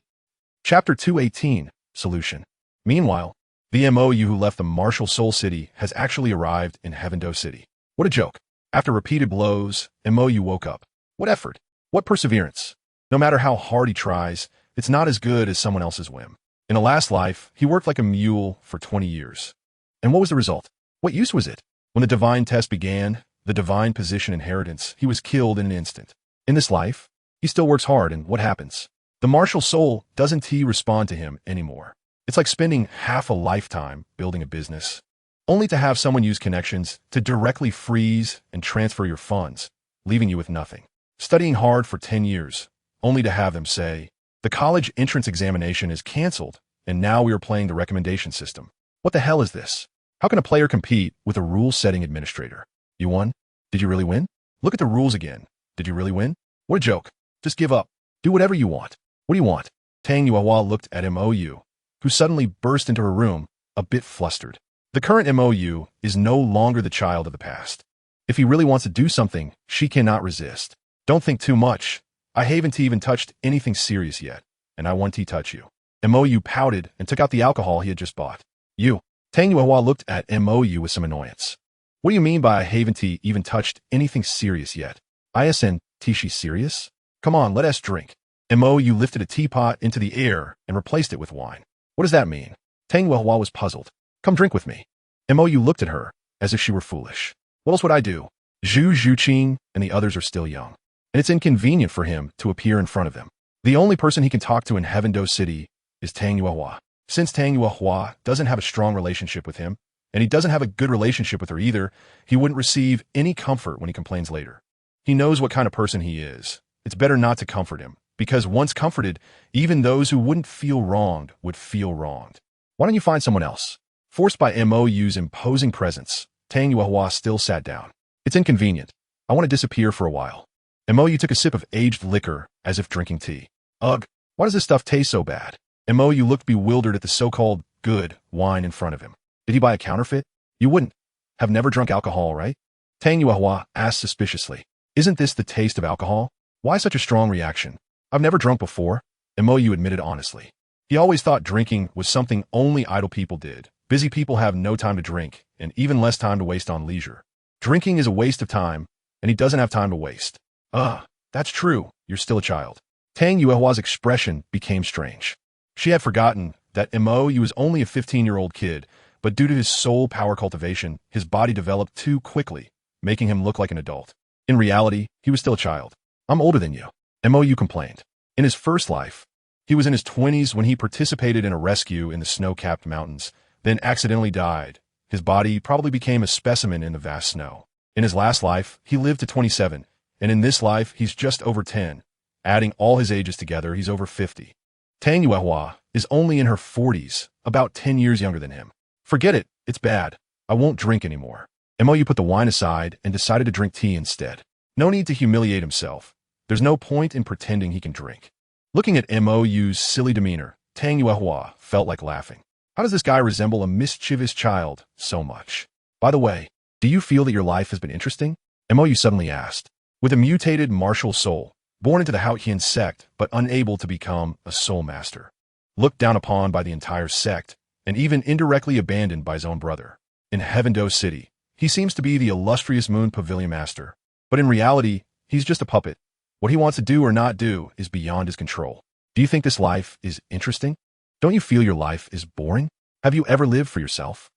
Chapter 218, Solution. Meanwhile, the MOU who left the martial soul city has actually arrived in Heavendo City. What a joke. After repeated blows, MOU woke up. What effort? What perseverance? No matter how hard he tries, it's not as good as someone else's whim. In a last life, he worked like a mule for 20 years. And what was the result? What use was it? When the divine test began, the divine position inheritance, he was killed in an instant. In this life, he still works hard, and what happens? The martial soul doesn't respond to him anymore. It's like spending half a lifetime building a business, only to have someone use connections to directly freeze and transfer your funds, leaving you with nothing. Studying hard for 10 years, only to have them say, the college entrance examination is canceled, and now we are playing the recommendation system. What the hell is this? How can a player compete with a rule-setting administrator? You won? Did you really win? Look at the rules again. Did you really win? What a joke. Just give up. Do whatever you want. What do you want? Tang Yuehua looked at MOU, who suddenly burst into her room, a bit flustered. The current MOU is no longer the child of the past. If he really wants to do something, she cannot resist. Don't think too much. I haven't even touched anything serious yet, and I want to touch you. MOU pouted and took out the alcohol he had just bought. You. Tang Yuehua looked at MOU with some annoyance. What do you mean by I haven't even touched anything serious yet? ISN, she serious? Come on, let us drink. MOU lifted a teapot into the air and replaced it with wine. What does that mean? Tang Yuehua was puzzled. Come drink with me. MOU looked at her as if she were foolish. What else would I do? Zhu Zhuqing and the others are still young, and it's inconvenient for him to appear in front of them. The only person he can talk to in Heavendo City is Tang Yuehua. Since Tang Yuehua doesn't have a strong relationship with him, and he doesn't have a good relationship with her either, he wouldn't receive any comfort when he complains later. He knows what kind of person he is. It's better not to comfort him, because once comforted, even those who wouldn't feel wronged would feel wronged. Why don't you find someone else? Forced by MOU's imposing presence, Tang Yuehua still sat down. It's inconvenient. I want to disappear for a while. MOU took a sip of aged liquor as if drinking tea. Ugh, why does this stuff taste so bad? MOU looked bewildered at the so-called good wine in front of him. Did he buy a counterfeit? You wouldn't have never drunk alcohol, right? Tang Yuehua asked suspiciously. Isn't this the taste of alcohol? Why such a strong reaction? I've never drunk before, MOU admitted honestly. He always thought drinking was something only idle people did. Busy people have no time to drink, and even less time to waste on leisure. Drinking is a waste of time, and he doesn't have time to waste. That's true. you're still a child. Tang Yuehua's expression became strange. She had forgotten that Mo was only a 15-year-old kid, but due to his soul power cultivation, his body developed too quickly, making him look like an adult. In reality, he was still a child. I'm older than you. Mo complained. In his first life, he was in his 20s when he participated in a rescue in the snow-capped mountains, then accidentally died. His body probably became a specimen in the vast snow. In his last life, he lived to 27, and in this life, he's just over 10. Adding all his ages together, he's over 50. Tang Yuehua is only in her 40s, about 10 years younger than him. Forget it, it's bad. I won't drink anymore. Mo put the wine aside and decided to drink tea instead. No need to humiliate himself. There's no point in pretending he can drink. Looking at Mo's silly demeanor, Tang Yuehua felt like laughing. How does this guy resemble a mischievous child so much? By the way, do you feel that your life has been interesting? Mo suddenly asked. With a mutated martial soul, born into the Haotian sect but unable to become a soul master, looked down upon by the entire sect, and even indirectly abandoned by his own brother. In Heavendo City, he seems to be the illustrious Moon Pavilion Master, but in reality, he's just a puppet. What he wants to do or not do is beyond his control. Do you think this life is interesting? Don't you feel your life is boring? Have you ever lived for yourself?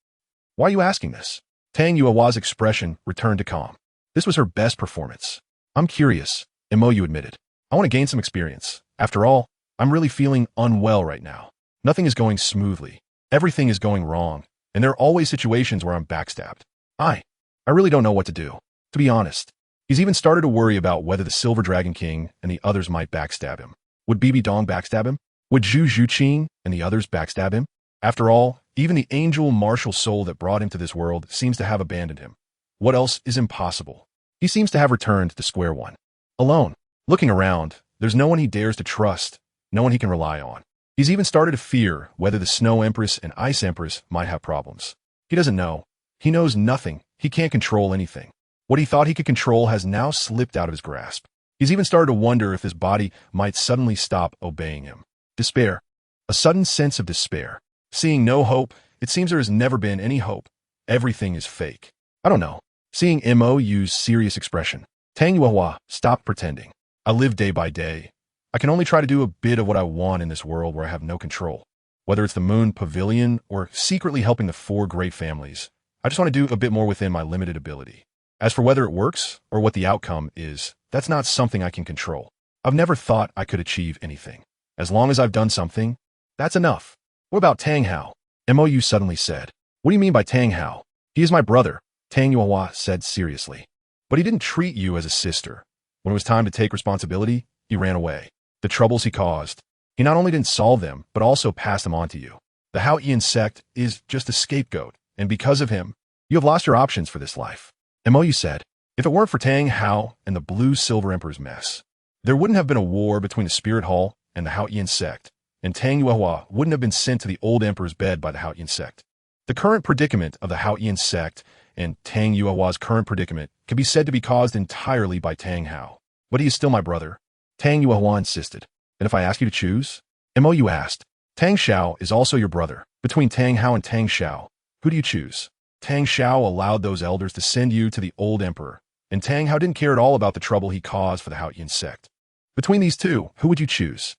Why are you asking this? Tang Yuehua's expression returned to calm. This was her best performance. I'm curious, Mo admitted. I want to gain some experience. After all, I'm really feeling unwell right now. Nothing is going smoothly. Everything is going wrong, and there are always situations where I'm backstabbed. I really don't know what to do. To be honest, he's even started to worry about whether the Silver Dragon King and the others might backstab him. Would Bibi Dong backstab him? Would Zhu Zhuqing and the others backstab him? After all, even the angel martial soul that brought him to this world seems to have abandoned him. What else is impossible? He seems to have returned to square one. Alone. Looking around, there's no one he dares to trust, no one he can rely on. He's even started to fear whether the Snow Empress and Ice Empress might have problems. He doesn't know. He knows nothing. He can't control anything. What he thought he could control has now slipped out of his grasp. He's even started to wonder if his body might suddenly stop obeying him. Despair. A sudden sense of despair. Seeing no hope, it seems there has never been any hope. Everything is fake. I don't know. Seeing Mo use serious expression. Tang Yuehua, stop pretending. I live day by day. I can only try to do a bit of what I want in this world where I have no control. Whether it's the Moon Pavilion or secretly helping the 4 great families, I just want to do a bit more within my limited ability. As for whether it works or what the outcome is, that's not something I can control. I've never thought I could achieve anything. As long as I've done something, that's enough. What about Tang Hao? Mo suddenly said. What do you mean by Tang Hao? He is my brother, Tang Yuehua said seriously. But he didn't treat you as a sister. When it was time to take responsibility, he ran away. The troubles he caused, he not only didn't solve them, but also passed them on to you. The Haotian sect is just a scapegoat, and because of him, you have lost your options for this life. Mo said, if it weren't for Tang Hao and the Blue Silver Emperor's mess, there wouldn't have been a war between the Spirit Hall and the Haotian sect, and Tang Yuehua wouldn't have been sent to the old emperor's bed by the Haotian sect. The current predicament of the Haotian sect and Tang Yuehua's current predicament can be said to be caused entirely by Tang Hao. But he is still my brother. Tang Yuehua insisted. And if I ask you to choose? Mo asked. Tang Xiao is also your brother. Between Tang Hao and Tang Xiao, who do you choose? Tang Xiao allowed those elders to send you to the old emperor, and Tang Hao didn't care at all about the trouble he caused for the Haotian sect. Between these two, who would you choose?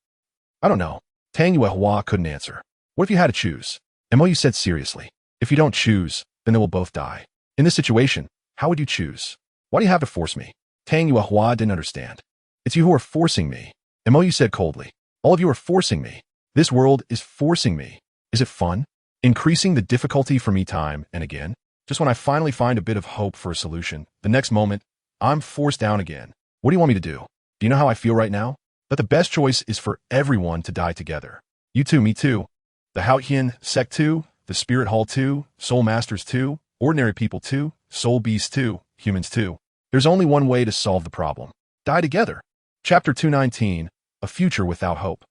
I don't know. Tang Yuehua couldn't answer. What if you had to choose? Mo said seriously. If you don't choose, then they will both die. In this situation, how would you choose? Why do you have to force me? Tang Yuehua didn't understand. It's you who are forcing me. Mo said coldly. All of you are forcing me. This world is forcing me. Is it fun? Increasing the difficulty for me time and again? Just when I finally find a bit of hope for a solution, the next moment, I'm forced down again. What do you want me to do? Do you know how I feel right now? That the best choice is for everyone to die together. You too, me too. The Haotian sect too, the Spirit Hall too, Soul Masters too, ordinary people too, Soul Beasts too, humans too. There's only one way to solve the problem. Die together. Chapter 219, A Future Without Hope.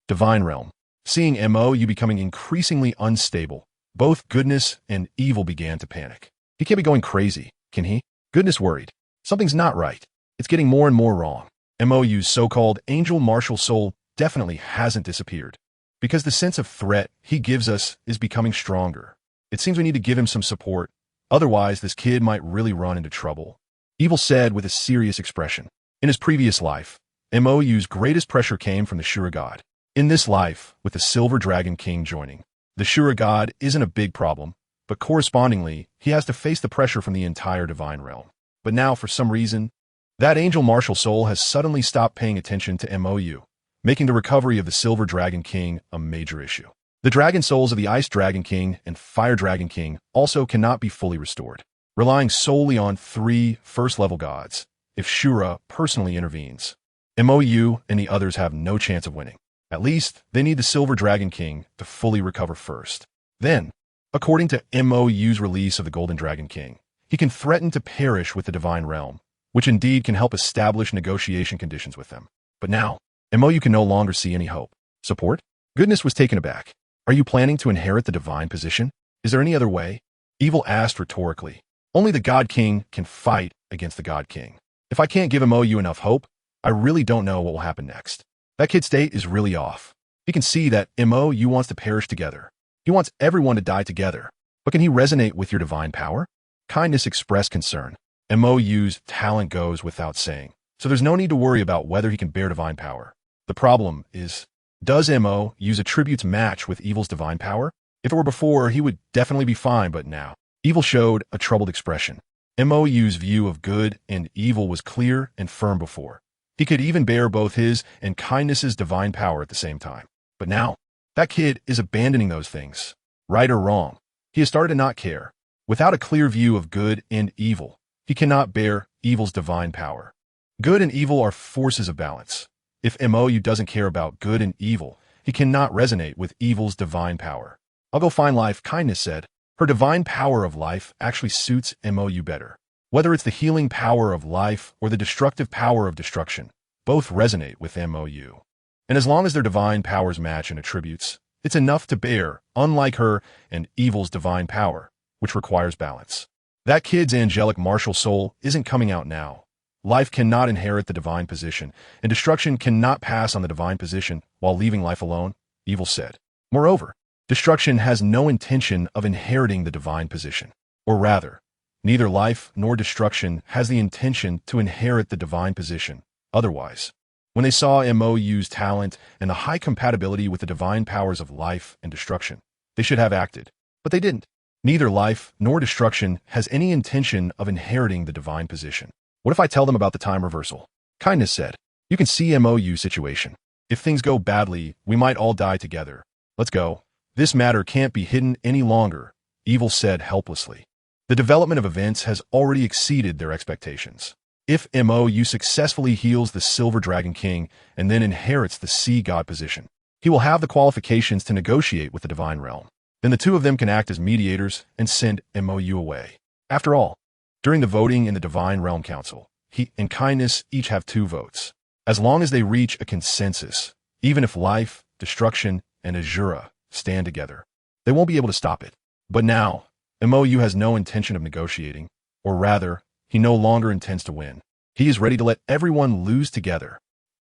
Divine Realm. Seeing Mo becoming increasingly unstable, both goodness and evil began to panic. He can't be going crazy, can he? Goodness worried. Something's not right. It's getting more and more wrong. Mo's so-called angel martial soul definitely hasn't disappeared. Because the sense of threat he gives us is becoming stronger. It seems we need to give him some support. Otherwise, this kid might really run into trouble. Evil said with a serious expression. In his previous life, MOU's greatest pressure came from the Shura god. In this life, with the Silver Dragon King joining, the Shura god isn't a big problem, but correspondingly, he has to face the pressure from the entire divine realm. But now, for some reason, that angel martial soul has suddenly stopped paying attention to MOU, making the recovery of the Silver Dragon King a major issue. The dragon souls of the Ice Dragon King and Fire Dragon King also cannot be fully restored, relying solely on 3 first-level gods. If Shura personally intervenes, MOU and the others have no chance of winning. At least, they need the Silver Dragon King to fully recover first. Then, according to MOU's release of the Golden Dragon King, he can threaten to perish with the Divine Realm, which indeed can help establish negotiation conditions with them. But now, MOU can no longer see any hope. Support? Goodness was taken aback. Are you planning to inherit the divine position? Is there any other way? Evil asked rhetorically. Only the God King can fight against the God King. If I can't give MOU enough hope, I really don't know what will happen next. That kid's state is really off. He can see that MOU wants to perish together. He wants everyone to die together. But can he resonate with your divine power? Kindness expressed concern. MOU's talent goes without saying, so there's no need to worry about whether he can bear divine power. The problem is, does MOU's attributes match with Evil's divine power? If it were before, he would definitely be fine, but now. Evil showed a troubled expression. MOU's view of good and evil was clear and firm before. He could even bear both his and kindness's divine power at the same time. But now, that kid is abandoning those things. Right or wrong, he has started to not care. Without a clear view of good and evil, he cannot bear evil's divine power. Good and evil are forces of balance. If MOU doesn't care about good and evil, he cannot resonate with evil's divine power. I'll go find life, kindness said. Her divine power of life actually suits MOU better. Whether it's the healing power of life or the destructive power of destruction, both resonate with MOU. And as long as their divine powers match in attributes, it's enough to bear, unlike her and evil's divine power, which requires balance. That kid's angelic martial soul isn't coming out now. Life cannot inherit the divine position, and destruction cannot pass on the divine position while leaving life alone, Evil said. Moreover, destruction has no intention of inheriting the divine position. Or rather, neither life nor destruction has the intention to inherit the divine position. Otherwise, when they saw MOU's talent and the high compatibility with the divine powers of life and destruction, they should have acted. But they didn't. Neither life nor destruction has any intention of inheriting the divine position. What if I tell them about the time reversal? Kindness said. You can see MOU's situation. If things go badly, we might all die together. Let's go. This matter can't be hidden any longer, Evil said helplessly. The development of events has already exceeded their expectations. If MOU successfully heals the Silver Dragon King and then inherits the Sea God position, he will have the qualifications to negotiate with the Divine Realm. Then the two of them can act as mediators and send MOU away. After all, during the voting in the Divine Realm Council, he and Kindness each have 2 votes. As long as they reach a consensus, even if life, destruction, and Azura stand together, they won't be able to stop it. But now, MOU has no intention of negotiating, or rather, he no longer intends to win. He is ready to let everyone lose together.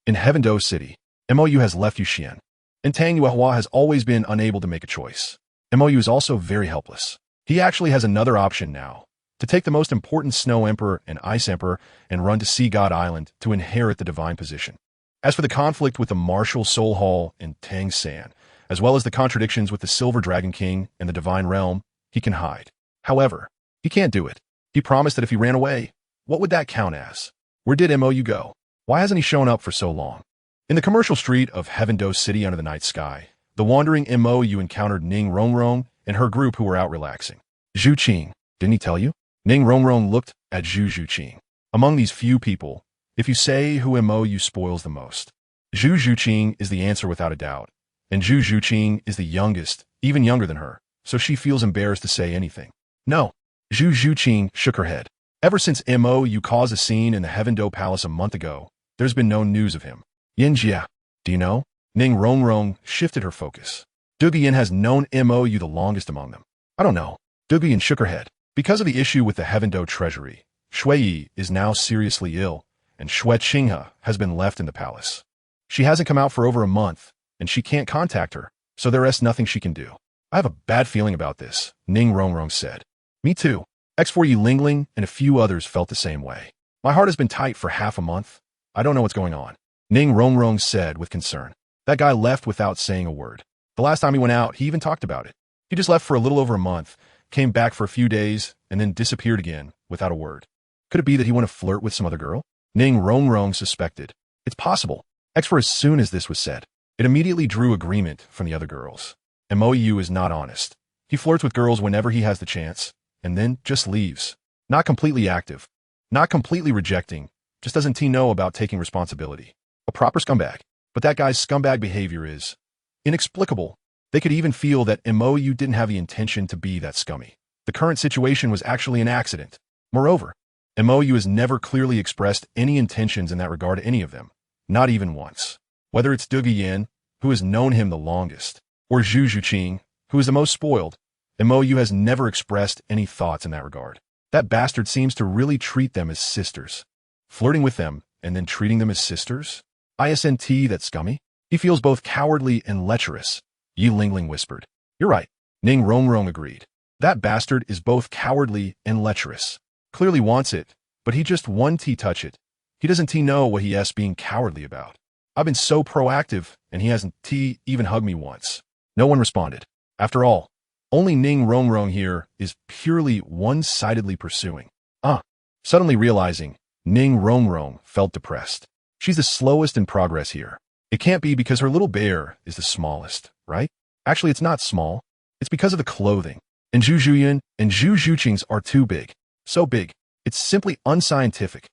In Heaven-Do City, MOU has left Yuxian, and Tang Yuehua has always been unable to make a choice. MOU is also very helpless. He actually has another option now, to take the most important Snow Emperor and Ice Emperor and run to Sea God Island to inherit the divine position. As for the conflict with the Martial Soul Hall and Tang San, as well as the contradictions with the Silver Dragon King and the Divine Realm, he can hide. However, he can't do it. He promised that if he ran away, what would that count as? Where did MOU go? Why hasn't he shown up for so long? In the commercial street of Heaven-Do City under the night sky, the wandering MOU encountered Ning Rongrong and her group who were out relaxing. Zhu Qing, didn't he tell you? Ning Rongrong looked at Zhu Qing. Among these few people, if you say who MOU spoils the most, Zhu Qing is the answer without a doubt. And Zhu Qing is the youngest, even younger than her, so she feels embarrassed to say anything. No. Zhu Qing shook her head. Ever since MOU caused a scene in the Heaven-Do Palace a month ago, there's been no news of him. Yin Jia, do you know? Ning Rongrong shifted her focus. Duguyan has known MOU the longest among them. I don't know. Duguyan shook her head. Because of the issue with the Heaven-Do treasury, Shui is now seriously ill, and Xue Qinghe has been left in the palace. She hasn't come out for over a month, and she can't contact her, so there is nothing she can do. I have a bad feeling about this, Ning Rongrong said. Me too. X4 Yi Lingling and a few others felt the same way. My heart has been tight for half a month. I don't know what's going on. Ning Rongrong said with concern. That guy left without saying a word. The last time he went out, he even talked about it. He just left for a little over a month, came back for a few days, and then disappeared again without a word. Could it be that he wanted to flirt with some other girl? Ning Rongrong suspected. It's possible. For as soon as this was said, it immediately drew agreement from the other girls. Mou is not honest. He flirts with girls whenever he has the chance, and then just leaves. Not completely active. Not completely rejecting. Just doesn't he know about taking responsibility. A proper scumbag. But that guy's scumbag behavior is inexplicable. They could even feel that Mou didn't have the intention to be that scummy. The current situation was actually an accident. Moreover, Mou has never clearly expressed any intentions in that regard to any of them. Not even once. Whether it's Dugu Yin, who has known him the longest, or Zhu Zhuqing, who is the most spoiled, Mou has never expressed any thoughts in that regard. That bastard seems to really treat them as sisters. Flirting with them, and then treating them as sisters? Isn't that scummy? He feels both cowardly and lecherous. Yi Lingling whispered. You're right. Ning Rongrong agreed. That bastard is both cowardly and lecherous. Clearly wants it, but he just won't touch it. He doesn't know what he is being cowardly about. I've been so proactive, and he hasn't even hugged me once. No one responded. After all, only Ning Rongrong here is purely one-sidedly pursuing. Suddenly realizing, Ning Rongrong felt depressed. She's the slowest in progress here. It can't be because her little bear is the smallest, right? Actually, it's not small. It's because of the clothing. And Zhu Zhuyan and Zhu Zhuqing's are too big. So big. It's simply unscientific.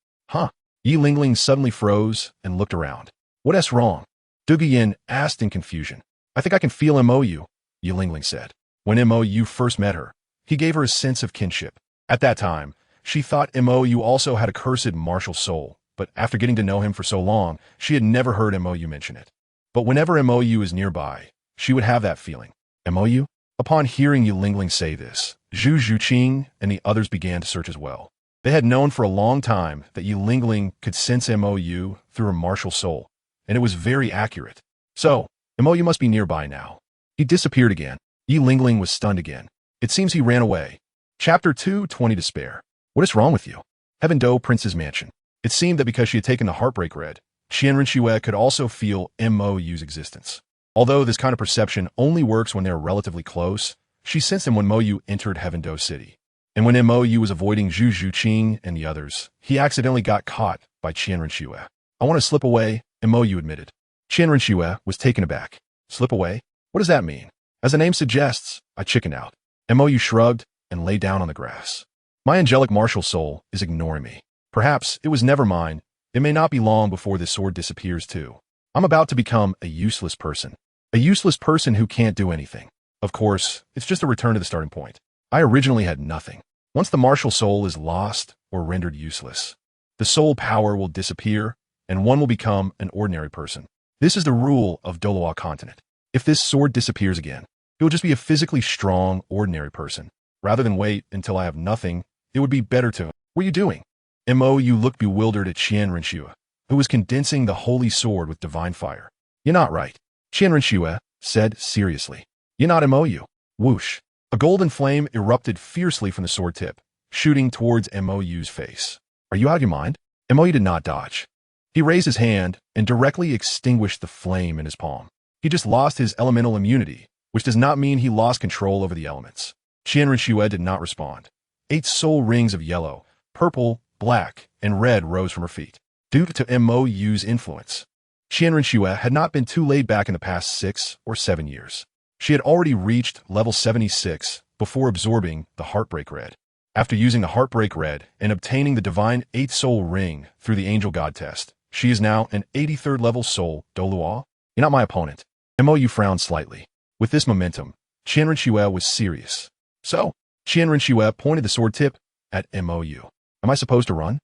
Yi Lingling suddenly froze and looked around. What's wrong? Dugu Yin asked in confusion. I think I can feel Mou, Yi Lingling said. When Mou first met her, he gave her a sense of kinship. At that time, she thought Mou also had a cursed martial soul, but after getting to know him for so long, she had never heard Mou mention it. But whenever Mou is nearby, she would have that feeling. Mou? Upon hearing Yi Lingling say this, Zhu Zhuqing and the others began to search as well. They had known for a long time that Yi Lingling could sense Mou through her martial soul, and it was very accurate. So, Mou must be nearby now. He disappeared again. Yi Lingling was stunned again. It seems he ran away. Chapter 2:20 Despair. What is wrong with you? Heaven Do Prince's Mansion. It seemed that because she had taken the Heartbreak Red, Qian Rinxue could also feel Mou's existence. Although this kind of perception only works when they are relatively close, she sensed him when Mou entered Heaven Do City. And when Mou was avoiding Zhu Zhuqing and the others, he accidentally got caught by Qian Rinxue. I want to slip away, Mou admitted. Qian Rinxue was taken aback. Slip away? What does that mean? As the name suggests, I chickened out. Mou shrugged and lay down on the grass. My angelic martial soul is ignoring me. Perhaps it was never mine. It may not be long before this sword disappears too. I'm about to become a useless person. A useless person who can't do anything. Of course, it's just a return to the starting point. I originally had nothing. Once the martial soul is lost or rendered useless, the soul power will disappear and one will become an ordinary person. This is the rule of Douluo Continent. If this sword disappears again, it will just be a physically strong, ordinary person. Rather than wait until I have nothing, it would be better to... What are you doing? Mou looked bewildered at Qian Rinxue, who was condensing the holy sword with divine fire. You're not right. Qian Rinxue said seriously. You're not Mou. Whoosh. A golden flame erupted fiercely from the sword tip, shooting towards Mou's face. Are you out of your mind? Mou did not dodge. He raised his hand and directly extinguished the flame in his palm. He just lost his elemental immunity, which does not mean he lost control over the elements. Qian Rinxue did not respond. 8 soul rings of yellow, purple, black, and red rose from her feet. Due to Mou's influence, Qian Rinxue had not been too laid back in the past 6 or 7 years. She had already reached level 76 before absorbing the Heartbreak Red. After using the Heartbreak Red and obtaining the Divine 8 Soul Ring through the Angel God test, she is now an 83rd level soul, Douluo. You're not my opponent. Mou frowned slightly. With this momentum, Qian Rinxue was serious. So, Qian Rinxue pointed the sword tip at Mou. Am I supposed to run?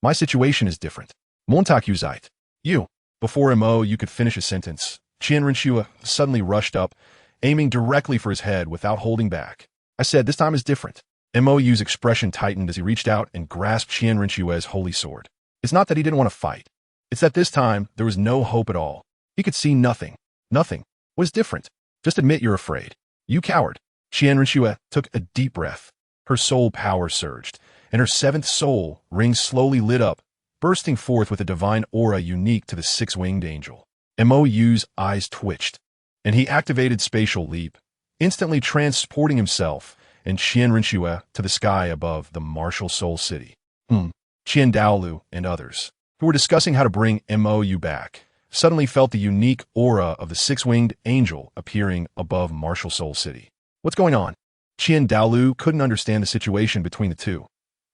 My situation is different. Montak Uzite. You. Before Mou could finish his sentence, Qian Rinxue suddenly rushed up, aiming directly for his head without holding back. I said, this time is different. Mou's expression tightened as he reached out and grasped Qian Rinxue's holy sword. It's not that he didn't want to fight. It's that this time, there was no hope at all. He could see nothing. Nothing. What is different? Just admit you're afraid. You coward. Qian Rinxue took a deep breath. Her soul power surged, and her 7th soul ring slowly lit up, bursting forth with a divine aura unique to the six-winged angel. Mou's eyes twitched, and he activated Spatial Leap, instantly transporting himself and Qian Rinxue to the sky above the martial soul city. Qian Dalu and others, who were discussing how to bring Mou back, suddenly felt the unique aura of the six-winged angel appearing above martial soul city. What's going on? Qian Dalu couldn't understand the situation between the two.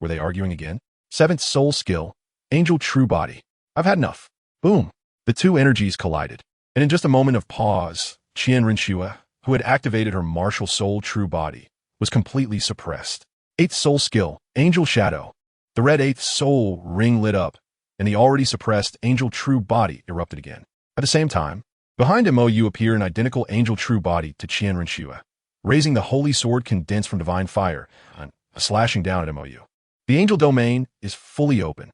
Were they arguing again? Seventh soul skill, angel true body. I've had enough. Boom. The two energies collided, and in just a moment of pause, Qian Rinxue, who had activated her martial soul true body, was completely suppressed. Eighth soul skill, angel shadow. The red eighth soul ring lit up, and the already suppressed angel true body erupted again. At the same time, behind Mou appeared an identical angel true body to Qian Rinxue, raising the holy sword condensed from divine fire, slashing down at Mou. The angel domain is fully open.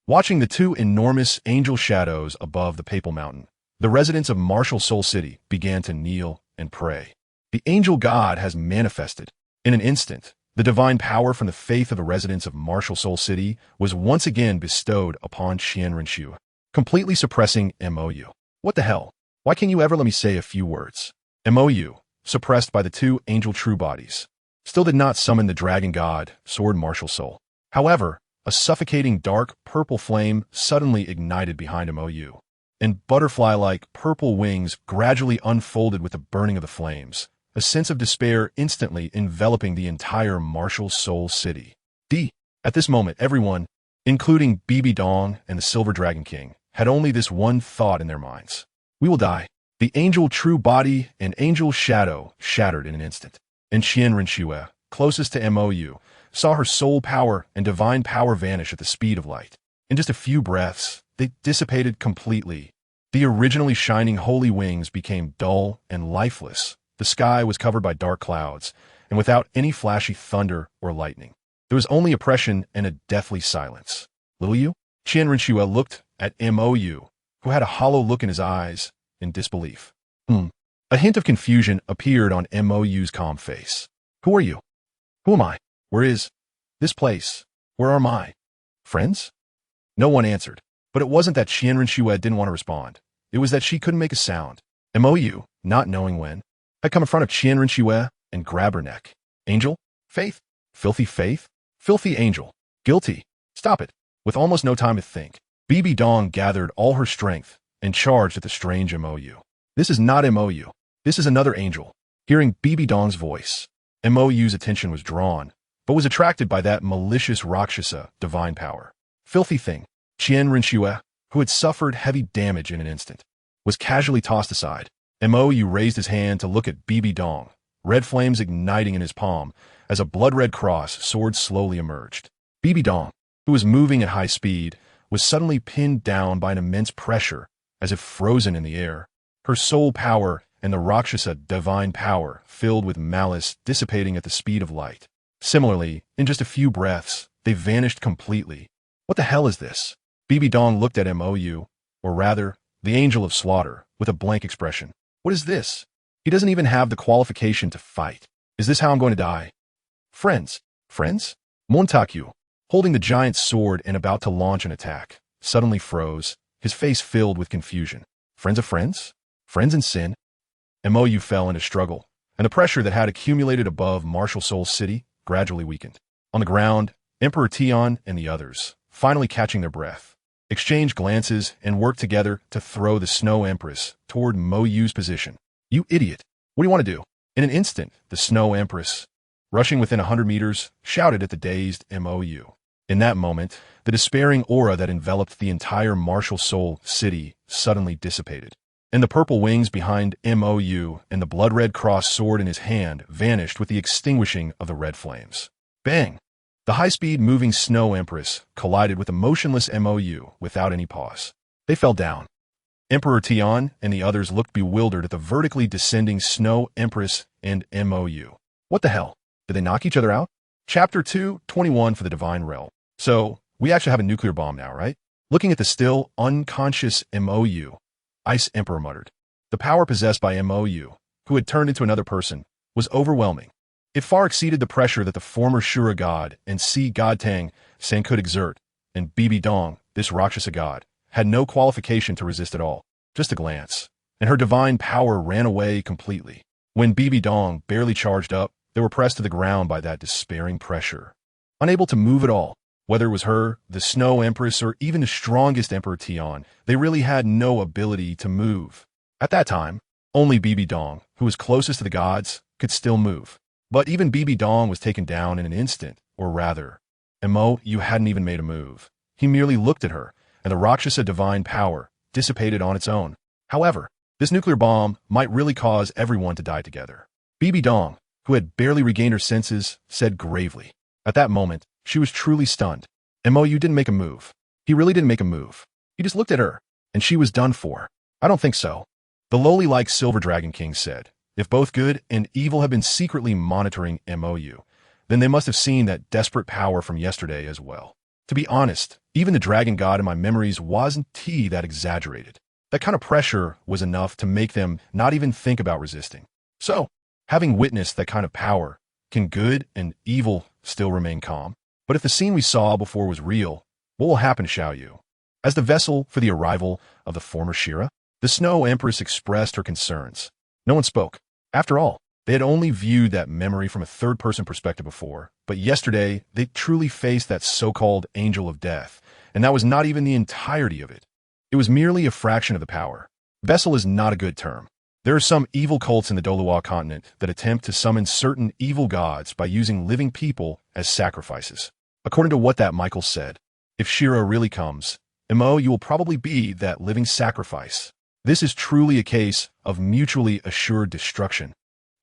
Watching the two enormous angel shadows above the Papal Mountain, the residents of Martial Soul City began to kneel and pray. The angel god has manifested. In an instant, the divine power from the faith of the residents of Martial Soul City was once again bestowed upon Qian Rinxue, completely suppressing Mou. What the hell? Why can't you ever let me say a few words? Mou, suppressed by the two angel true bodies, still did not summon the dragon god, sword martial soul. However, a suffocating dark purple flame suddenly ignited behind Mou, and butterfly-like purple wings gradually unfolded with the burning of the flames, a sense of despair instantly enveloping the entire martial soul city. At this moment, everyone, including Bibi Dong and the Silver Dragon King, had only this one thought in their minds. We will die. The angel true body and angel shadow shattered in an instant, and Qian Rinxue, closest to Mou, saw her soul power and divine power vanish at the speed of light. In just a few breaths, they dissipated completely. The originally shining holy wings became dull and lifeless. The sky was covered by dark clouds, and without any flashy thunder or lightning. There was only oppression and a deathly silence. Little you? Qian Rinxue looked at Mou, who had a hollow look in his eyes, in disbelief. A hint of confusion appeared on Mou's calm face. Who are you? Who am I? Where is this place? Where are my friends? No one answered. But it wasn't that Qian Rinxue didn't want to respond. It was that she couldn't make a sound. Mou, not knowing when, had come in front of Qian Rinxue and grabbed her neck. Angel? Faith? Faith? Filthy angel. Guilty. Stop it. With almost no time to think, Bibi Dong gathered all her strength and charged at the strange Mou. This is not Mou. This is another angel. Hearing Bibi Dong's voice, Mou's attention was drawn, but was attracted by that malicious Rakshasa divine power. Filthy thing. Qian Rinxue, who had suffered heavy damage in an instant, was casually tossed aside. Mou raised his hand to look at Bibi Dong, red flames igniting in his palm as a blood-red cross sword slowly emerged. Bibi Dong, who was moving at high speed, was suddenly pinned down by an immense pressure, as if frozen in the air. Her soul power and the Rakshasa divine power filled with malice dissipating at the speed of light. Similarly, in just a few breaths, they vanished completely. What the hell is this? Bibi Dong looked at Mou, or rather, the angel of slaughter, with a blank expression. What is this? He doesn't even have the qualification to fight. Is this how I'm going to die? Friends? Montague, holding the giant sword and about to launch an attack, suddenly froze, his face filled with confusion. Friends of friends? Friends in sin? Mou fell into struggle, and the pressure that had accumulated above Martial Soul City gradually weakened. On the ground, Emperor Tian and the others, finally catching their breath, exchanged glances and worked together to throw the Snow Empress toward Mou's position. You idiot! What do you want to do? In an instant, the Snow Empress, rushing within 100 meters, shouted at the dazed Mou. In that moment, the despairing aura that enveloped the entire Martial Soul City suddenly dissipated, and the purple wings behind Mou and the blood-red cross sword in his hand vanished with the extinguishing of the red flames. Bang! The high-speed moving Snow Empress collided with a motionless Mou without any pause. They fell down. Emperor Tian and the others looked bewildered at the vertically descending Snow Empress and Mou. What the hell? Did they knock each other out? Chapter 2:21 for the Divine Realm. So, we actually have a nuclear bomb now, right? Looking at the still unconscious Mou, Ice Emperor muttered. The power possessed by Mou, who had turned into another person, was overwhelming. It far exceeded the pressure that the former Shura god and Sea god Tang San could exert, and Bibi Dong this Rakshasa god, had no qualification to resist at all. Just a glance, and her divine power ran away completely. When Bibi Dong barely charged up, they were pressed to the ground by that despairing pressure. Unable to move at all, whether it was her, the Snow Empress, or even the strongest Emperor Tian, they really had no ability to move. At that time, only Bibi Dong, who was closest to the gods, could still move. But even Bibi Dong was taken down in an instant, or rather, you hadn't even made a move. He merely looked at her, and the Rakshasa divine power dissipated on its own. However, this nuclear bomb might really cause everyone to die together. Bibi Dong, who had barely regained her senses, said gravely. At that moment, she was truly stunned. You didn't make a move. He really didn't make a move. He just looked at her, and she was done for. I don't think so. The lowly-like Silver Dragon King said, if both good and evil have been secretly monitoring MOU, then they must have seen that desperate power from yesterday as well. To be honest, even the dragon god in my memories wasn't that exaggerated. That kind of pressure was enough to make them not even think about resisting. So, having witnessed that kind of power, can good and evil still remain calm? But if the scene we saw before was real, what will happen, Xiaoyu? As the vessel for the arrival of the former Shira, the Snow Empress expressed her concerns. No one spoke. After all, they had only viewed that memory from a third-person perspective before, but yesterday they truly faced that so-called angel of death, and that was not even the entirety of it. It was merely a fraction of the power. Vessel is not a good term. There are some evil cults in the Douluo Continent that attempt to summon certain evil gods by using living people as sacrifices. According to what that Michael said, if Shira really comes, you will probably be that living sacrifice. This is truly a case of mutually assured destruction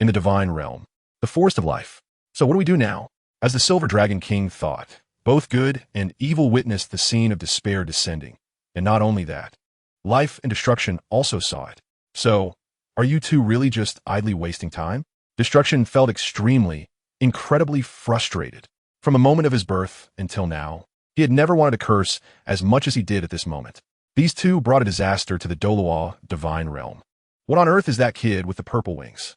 in the divine realm, the forest of life. So what do we do now? As the Silver Dragon King thought, both good and evil witnessed the scene of despair descending. And not only that, life and destruction also saw it. So, are you two really just idly wasting time? Destruction felt incredibly frustrated. From the moment of his birth until now, he had never wanted to curse as much as he did at this moment. These two brought a disaster to the Douluo divine realm. What on earth is that kid with the purple wings?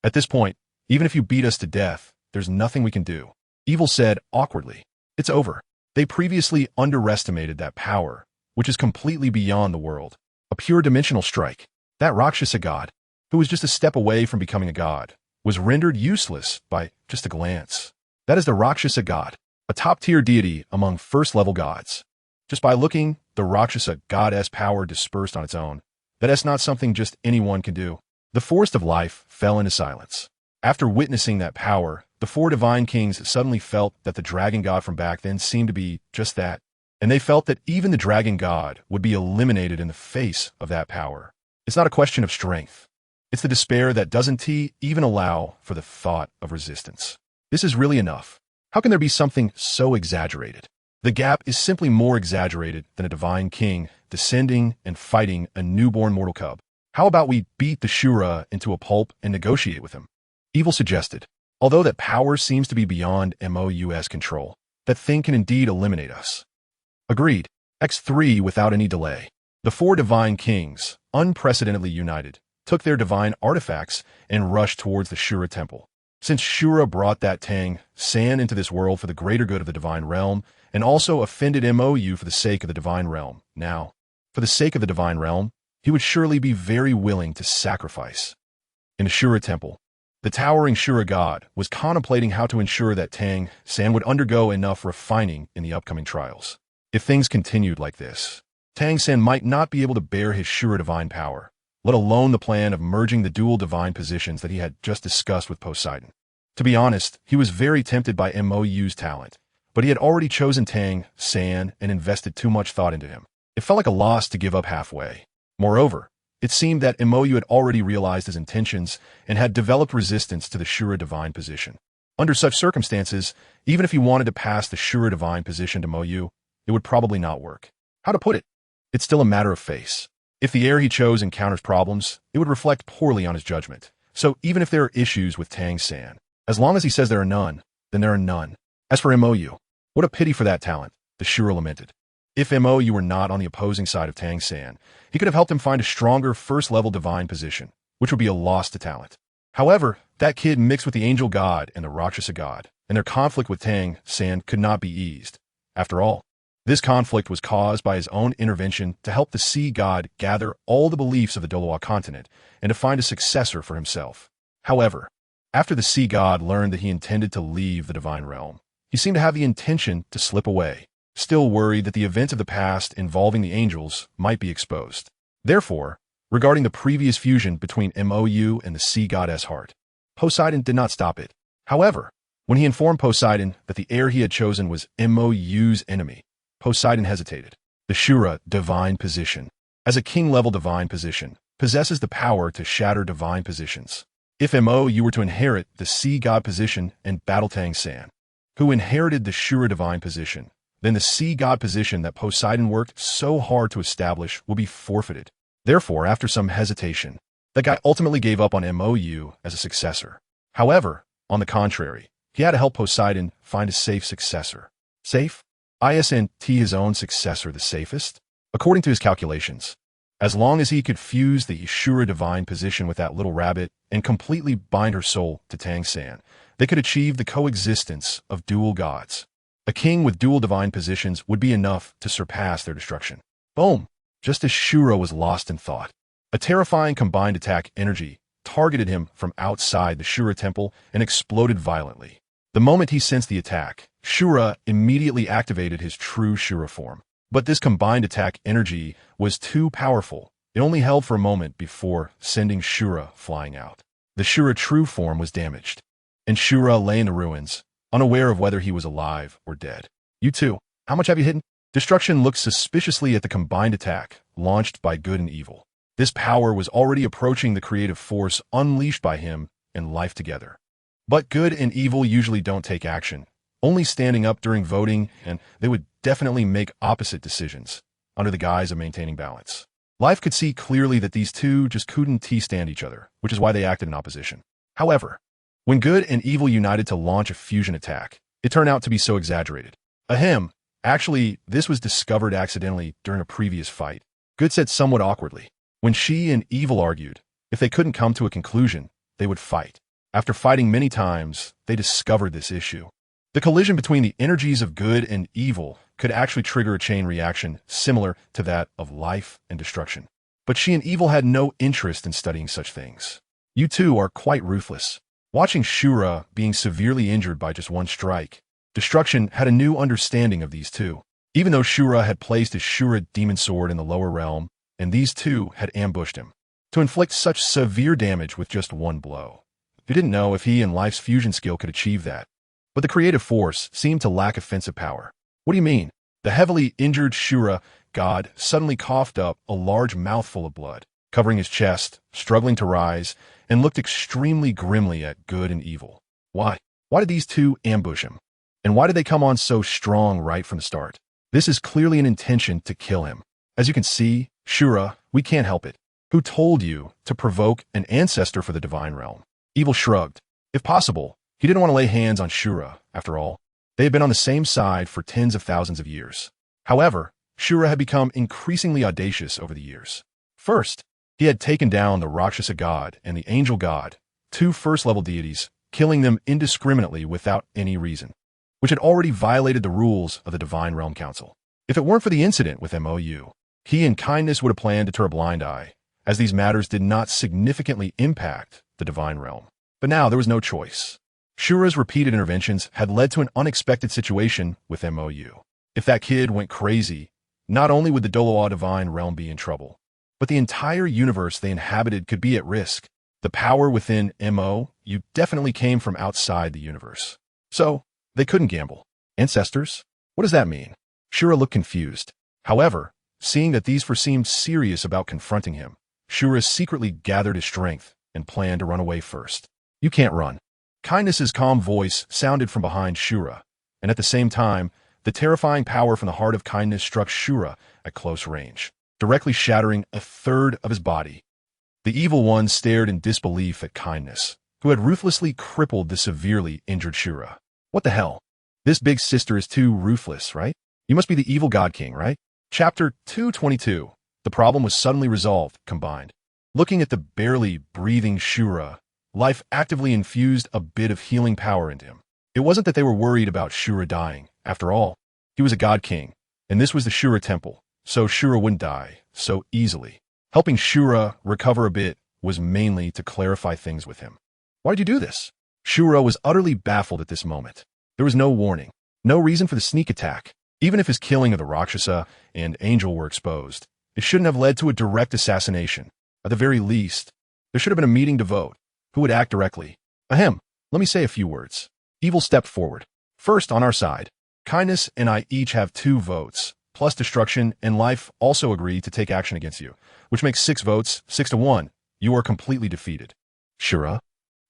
At this point, even if you beat us to death, there's nothing we can do. Evil said awkwardly. It's over. They previously underestimated that power, which is completely beyond the world. A pure dimensional strike. That Rakshasa god, who was just a step away from becoming a god, was rendered useless by just a glance. That is the Rakshasa god, a top-tier deity among first-level gods. Just by looking, the Rakshasa goddess power dispersed on its own. That is not something just anyone can do. The forest of life fell into silence. After witnessing that power, the four divine kings suddenly felt that the dragon god from back then seemed to be just that, and they felt that even the dragon god would be eliminated in the face of that power. It's not a question of strength. It's the despair that doesn't even allow for the thought of resistance. This is really enough. How can there be something so exaggerated? The gap is simply more exaggerated than a divine king descending and fighting a newborn mortal cub. How about we beat the Shura into a pulp and negotiate with him? Evil suggested. Although that power seems to be beyond MOU's control, that thing can indeed eliminate us. Agreed. X3 without any delay. The four divine kings, unprecedentedly united, took their divine artifacts and rushed towards the Shura temple. Since Shura brought that Tang San into this world for the greater good of the divine realm, and also offended MOU for the sake of the divine realm, now, for the sake of the divine realm, he would surely be very willing to sacrifice. In the Shura temple, the towering Shura god was contemplating how to ensure that Tang San would undergo enough refining in the upcoming trials. If things continued like this, Tang San might not be able to bear his Shura divine power, let alone the plan of merging the dual divine positions that he had just discussed with Poseidon. To be honest, he was very tempted by MOU's talent, but he had already chosen Tang San and invested too much thought into him. It felt like a loss to give up halfway. Moreover, it seemed that MOU had already realized his intentions and had developed resistance to the Shura divine position. Under such circumstances, even if he wanted to pass the Shura divine position to MOU, it would probably not work. How to put it? It's still a matter of face. If the heir he chose encounters problems, it would reflect poorly on his judgment. So even if there are issues with Tang San, as long as he says there are none, then there are none. As for MOU, what a pity for that talent, the Shura lamented. If MOU were not on the opposing side of Tang San, he could have helped him find a stronger first-level divine position, which would be a loss to talent. However, that kid mixed with the angel god and the Rakshasa god, and their conflict with Tang San could not be eased. After all, This conflict was caused by his own intervention to help the sea god gather all the beliefs of the Douluo Continent and to find a successor for himself. However, after the sea god learned that he intended to leave the divine realm, he seemed to have the intention to slip away, still worried that the events of the past involving the angels might be exposed. Therefore, regarding the previous fusion between Mou and the sea goddess heart, Poseidon did not stop it. However, when he informed Poseidon that the heir he had chosen was Mou's enemy, Poseidon hesitated. The Shura divine position, as a king-level divine position, possesses the power to shatter divine positions. If Mou were to inherit the sea god position and Tang San, who inherited the Shura divine position, then the sea god position that Poseidon worked so hard to establish will be forfeited. Therefore, after some hesitation, the guy ultimately gave up on Mou as a successor. However, on the contrary, he had to help Poseidon find a safe successor. Safe? Isn't his own successor the safest? According to his calculations, as long as he could fuse the Shura divine position with that little rabbit and completely bind her soul to Tang San, they could achieve the coexistence of dual gods. A king with dual divine positions would be enough to surpass their destruction. Boom! Just as Shura was lost in thought, a terrifying combined attack energy targeted him from outside the Shura temple and exploded violently. The moment he sensed the attack, Shura immediately activated his true Shura form. But this combined attack energy was too powerful. It only held for a moment before sending Shura flying out. The Shura true form was damaged, and Shura lay in the ruins, unaware of whether he was alive or dead. You too, how much have you hidden? Destruction looked suspiciously at the combined attack launched by good and evil. This power was already approaching the creative force unleashed by him and life together. But good and evil usually don't take action, only standing up during voting, and they would definitely make opposite decisions under the guise of maintaining balance. Life could see clearly that these two just couldn't stand each other, which is why they acted in opposition. However, when good and evil united to launch a fusion attack, it turned out to be so exaggerated. Ahem. Actually, this was discovered accidentally during a previous fight. Good said somewhat awkwardly. When she and evil argued, if they couldn't come to a conclusion, they would fight. After fighting many times, they discovered this issue. The collision between the energies of good and evil could actually trigger a chain reaction similar to that of life and destruction. But she and evil had no interest in studying such things. You two are quite ruthless. Watching Shura being severely injured by just one strike, Destruction had a new understanding of these two. Even though Shura had placed his Shura demon sword in the lower realm, and these two had ambushed him, to inflict such severe damage with just one blow. He didn't know if he and Life's fusion skill could achieve that. But the creative force seemed to lack offensive power. What do you mean? The heavily injured Shura god suddenly coughed up a large mouthful of blood, covering his chest, struggling to rise, and looked extremely grimly at good and evil. Why? Why did these two ambush him? And why did they come on so strong right from the start? This is clearly an intention to kill him. As you can see, Shura, we can't help it. Who told you to provoke an ancestor for the divine realm? Evil shrugged. If possible, he didn't want to lay hands on Shura, after all. They had been on the same side for tens of thousands of years. However, Shura had become increasingly audacious over the years. First, he had taken down the Rakshasa god and the angel god, two first-level deities, killing them indiscriminately without any reason, which had already violated the rules of the Divine Realm Council. If it weren't for the incident with Mou, he in kindness would have planned to turn a blind eye, as these matters did not significantly impact the Divine Realm. But now there was no choice. Shura's repeated interventions had led to an unexpected situation with Mou. If that kid went crazy, not only would the Douluo Divine Realm be in trouble, but the entire universe they inhabited could be at risk. The power within Mou definitely came from outside the universe. So, they couldn't gamble. Ancestors? What does that mean? Shura looked confused. However, seeing that these four seemed serious about confronting him, Shura secretly gathered his strength and planned to run away first. You can't run. Kindness's calm voice sounded from behind Shura, and at the same time, the terrifying power from the heart of kindness struck Shura at close range, directly shattering a third of his body. The evil one stared in disbelief at kindness, who had ruthlessly crippled the severely injured Shura. What the hell? This big sister is too ruthless, right? You must be the evil god king, right? Chapter 222. The problem was suddenly resolved, combined. Looking at the barely breathing Shura, Life actively infused a bit of healing power into him. It wasn't that they were worried about Shura dying. After all, he was a god king, and this was the Shura temple, so Shura wouldn't die so easily. Helping Shura recover a bit was mainly to clarify things with him. Why did you do this? Shura was utterly baffled at this moment. There was no warning, no reason for the sneak attack. Even if his killing of the Rakshasa and Angel were exposed, it shouldn't have led to a direct assassination. At the very least, there should have been a meeting to vote. Who would act directly? Ahem, let me say a few words. Evil stepped forward. First, on our side, Kindness and I each have 2 votes, plus Destruction and Life also agreed to take action against you, which makes 6 votes, 6-1. You are completely defeated. Shura,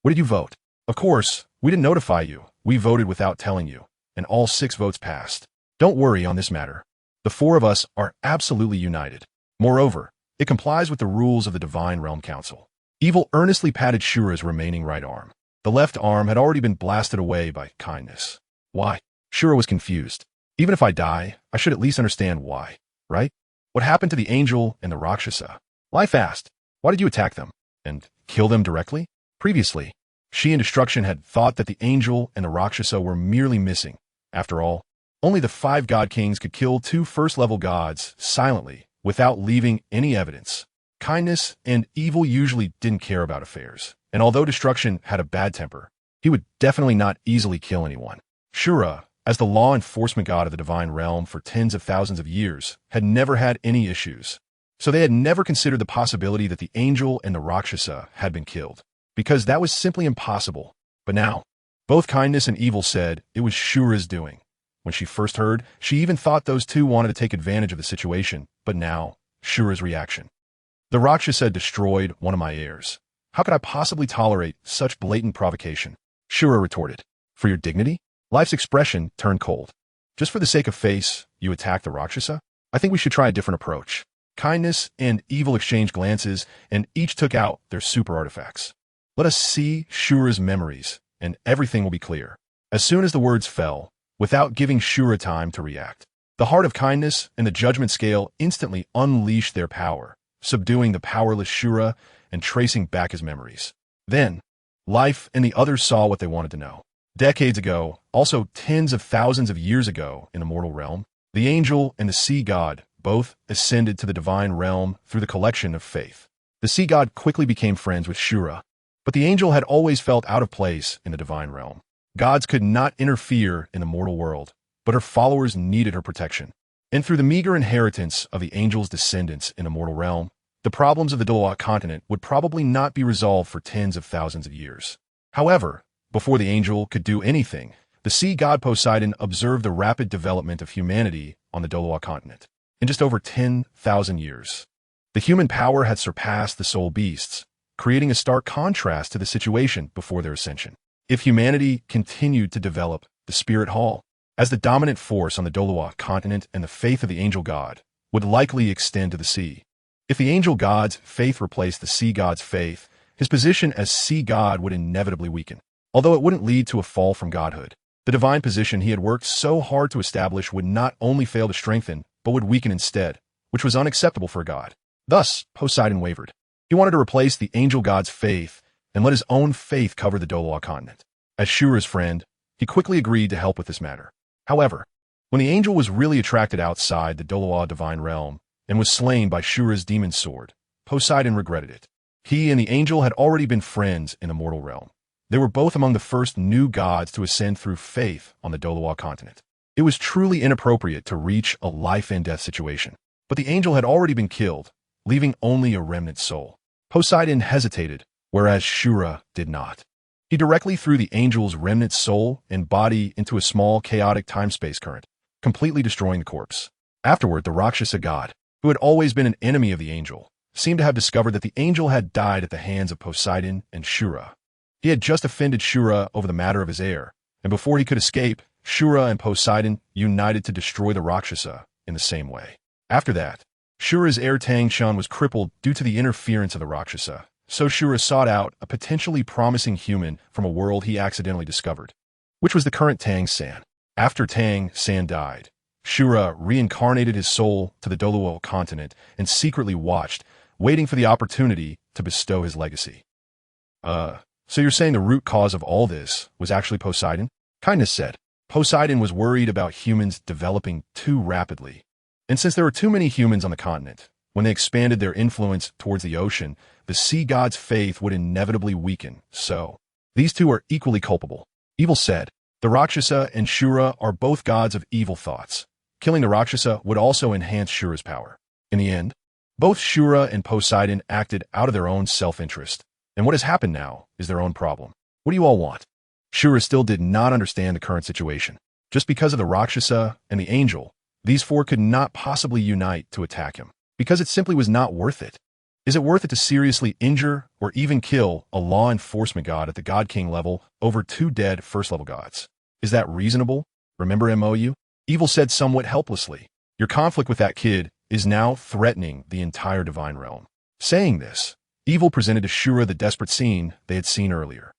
what did you vote? Of course, we didn't notify you. We voted without telling you, and all 6 votes passed. Don't worry on this matter. The 4 of us are absolutely united. Moreover, it complies with the rules of the Divine Realm Council. Evil earnestly patted Shura's remaining right arm. The left arm had already been blasted away by Kindness. Why? Shura was confused. Even if I die, I should at least understand why, right? What happened to the Angel and the Rakshasa? Life asked, why did you attack them? And kill them directly? Previously, she and Destruction had thought that the Angel and the Rakshasa were merely missing. After all, only the 5 God Kings could kill 2 first-level gods silently, without leaving any evidence. Kindness and Evil usually didn't care about affairs, and although Destruction had a bad temper, he would definitely not easily kill anyone. Shura, as the law enforcement god of the Divine Realm for tens of thousands of years, had never had any issues. So they had never considered the possibility that the Angel and the Rakshasa had been killed, because that was simply impossible. But now, both Kindness and Evil said it was Shura's doing. When she first heard, she even thought those 2 wanted to take advantage of the situation, but now, Shura's reaction. The Rakshasa destroyed one of my heirs. How could I possibly tolerate such blatant provocation? Shura retorted. For your dignity? Life's expression turned cold. Just for the sake of face, you attacked the Rakshasa? I think we should try a different approach. Kindness and Evil exchanged glances, and each took out their super artifacts. Let us see Shura's memories, and everything will be clear. As soon as the words fell, without giving Shura time to react, the heart of Kindness and the judgment scale instantly unleashed their power, subduing the powerless Shura and tracing back his memories. Then, Life and the others saw what they wanted to know. Decades ago, also tens of thousands of years ago in the mortal realm, the Angel and the Sea God both ascended to the Divine Realm through the collection of faith. The Sea God quickly became friends with Shura, but the Angel had always felt out of place in the Divine Realm. Gods could not interfere in the mortal world, but her followers needed her protection. And through the meager inheritance of the Angel's descendants in the mortal realm, the problems of the Douluo Continent would probably not be resolved for tens of thousands of years. However, before the Angel could do anything, the sea god Poseidon observed the rapid development of humanity on the Douluo Continent. In just over 10,000 years, the human power had surpassed the soul beasts, creating a stark contrast to the situation before their ascension. If humanity continued to develop the Spirit Hall as the dominant force on the Douluo Continent, and the faith of the Angel God would likely extend to the sea. If the Angel God's faith replaced the Sea God's faith, his position as Sea God would inevitably weaken. Although it wouldn't lead to a fall from godhood, the divine position he had worked so hard to establish would not only fail to strengthen, but would weaken instead, which was unacceptable for a god. Thus, Poseidon wavered. He wanted to replace the Angel God's faith and let his own faith cover the Douluo Continent. As Shura's friend, he quickly agreed to help with this matter. However, when the angel was really attracted outside the Douluo divine realm and was slain by Shura's demon sword, Poseidon regretted it. He and the angel had already been friends in the mortal realm. They were both among the first new gods to ascend through faith on the Douluo Continent. It was truly inappropriate to reach a life-and-death situation. But the angel had already been killed, leaving only a remnant soul. Poseidon hesitated, whereas Shura did not. He directly threw the angel's remnant soul and body into a small chaotic time-space current, completely destroying the corpse. Afterward, the Rakshasa god, who had always been an enemy of the angel, seemed to have discovered that the angel had died at the hands of Poseidon and Shura. He had just offended Shura over the matter of his heir, and before he could escape, Shura and Poseidon united to destroy the Rakshasa in the same way. After that, Shura's heir Tangshan was crippled due to the interference of the Rakshasa, so Shura sought out a potentially promising human from a world he accidentally discovered, which was the current Tang San. After Tang San died, Shura reincarnated his soul to the Douluo Continent and secretly watched, waiting for the opportunity to bestow his legacy. So you're saying the root cause of all this was actually Poseidon? Kindness said. Poseidon was worried about humans developing too rapidly, And since there were too many humans on the continent, when they expanded their influence towards the ocean, the sea god's faith would inevitably weaken. So, these two are equally culpable. Evil said, the Rakshasa and Shura are both gods of evil thoughts. Killing the Rakshasa would also enhance Shura's power. In the end, both Shura and Poseidon acted out of their own self-interest, and what has happened now is their own problem. What do you all want? Shura still did not understand the current situation. Just because of the Rakshasa and the angel, these four could not possibly unite to attack him, because it simply was not worth it. Is it worth it to seriously injure or even kill a law enforcement god at the God King level over two dead first-level gods? Is that reasonable? Remember MOU? Evil said somewhat helplessly. Your conflict with that kid is now threatening the entire divine realm. Saying this, Evil presented to Shura the desperate scene they had seen earlier.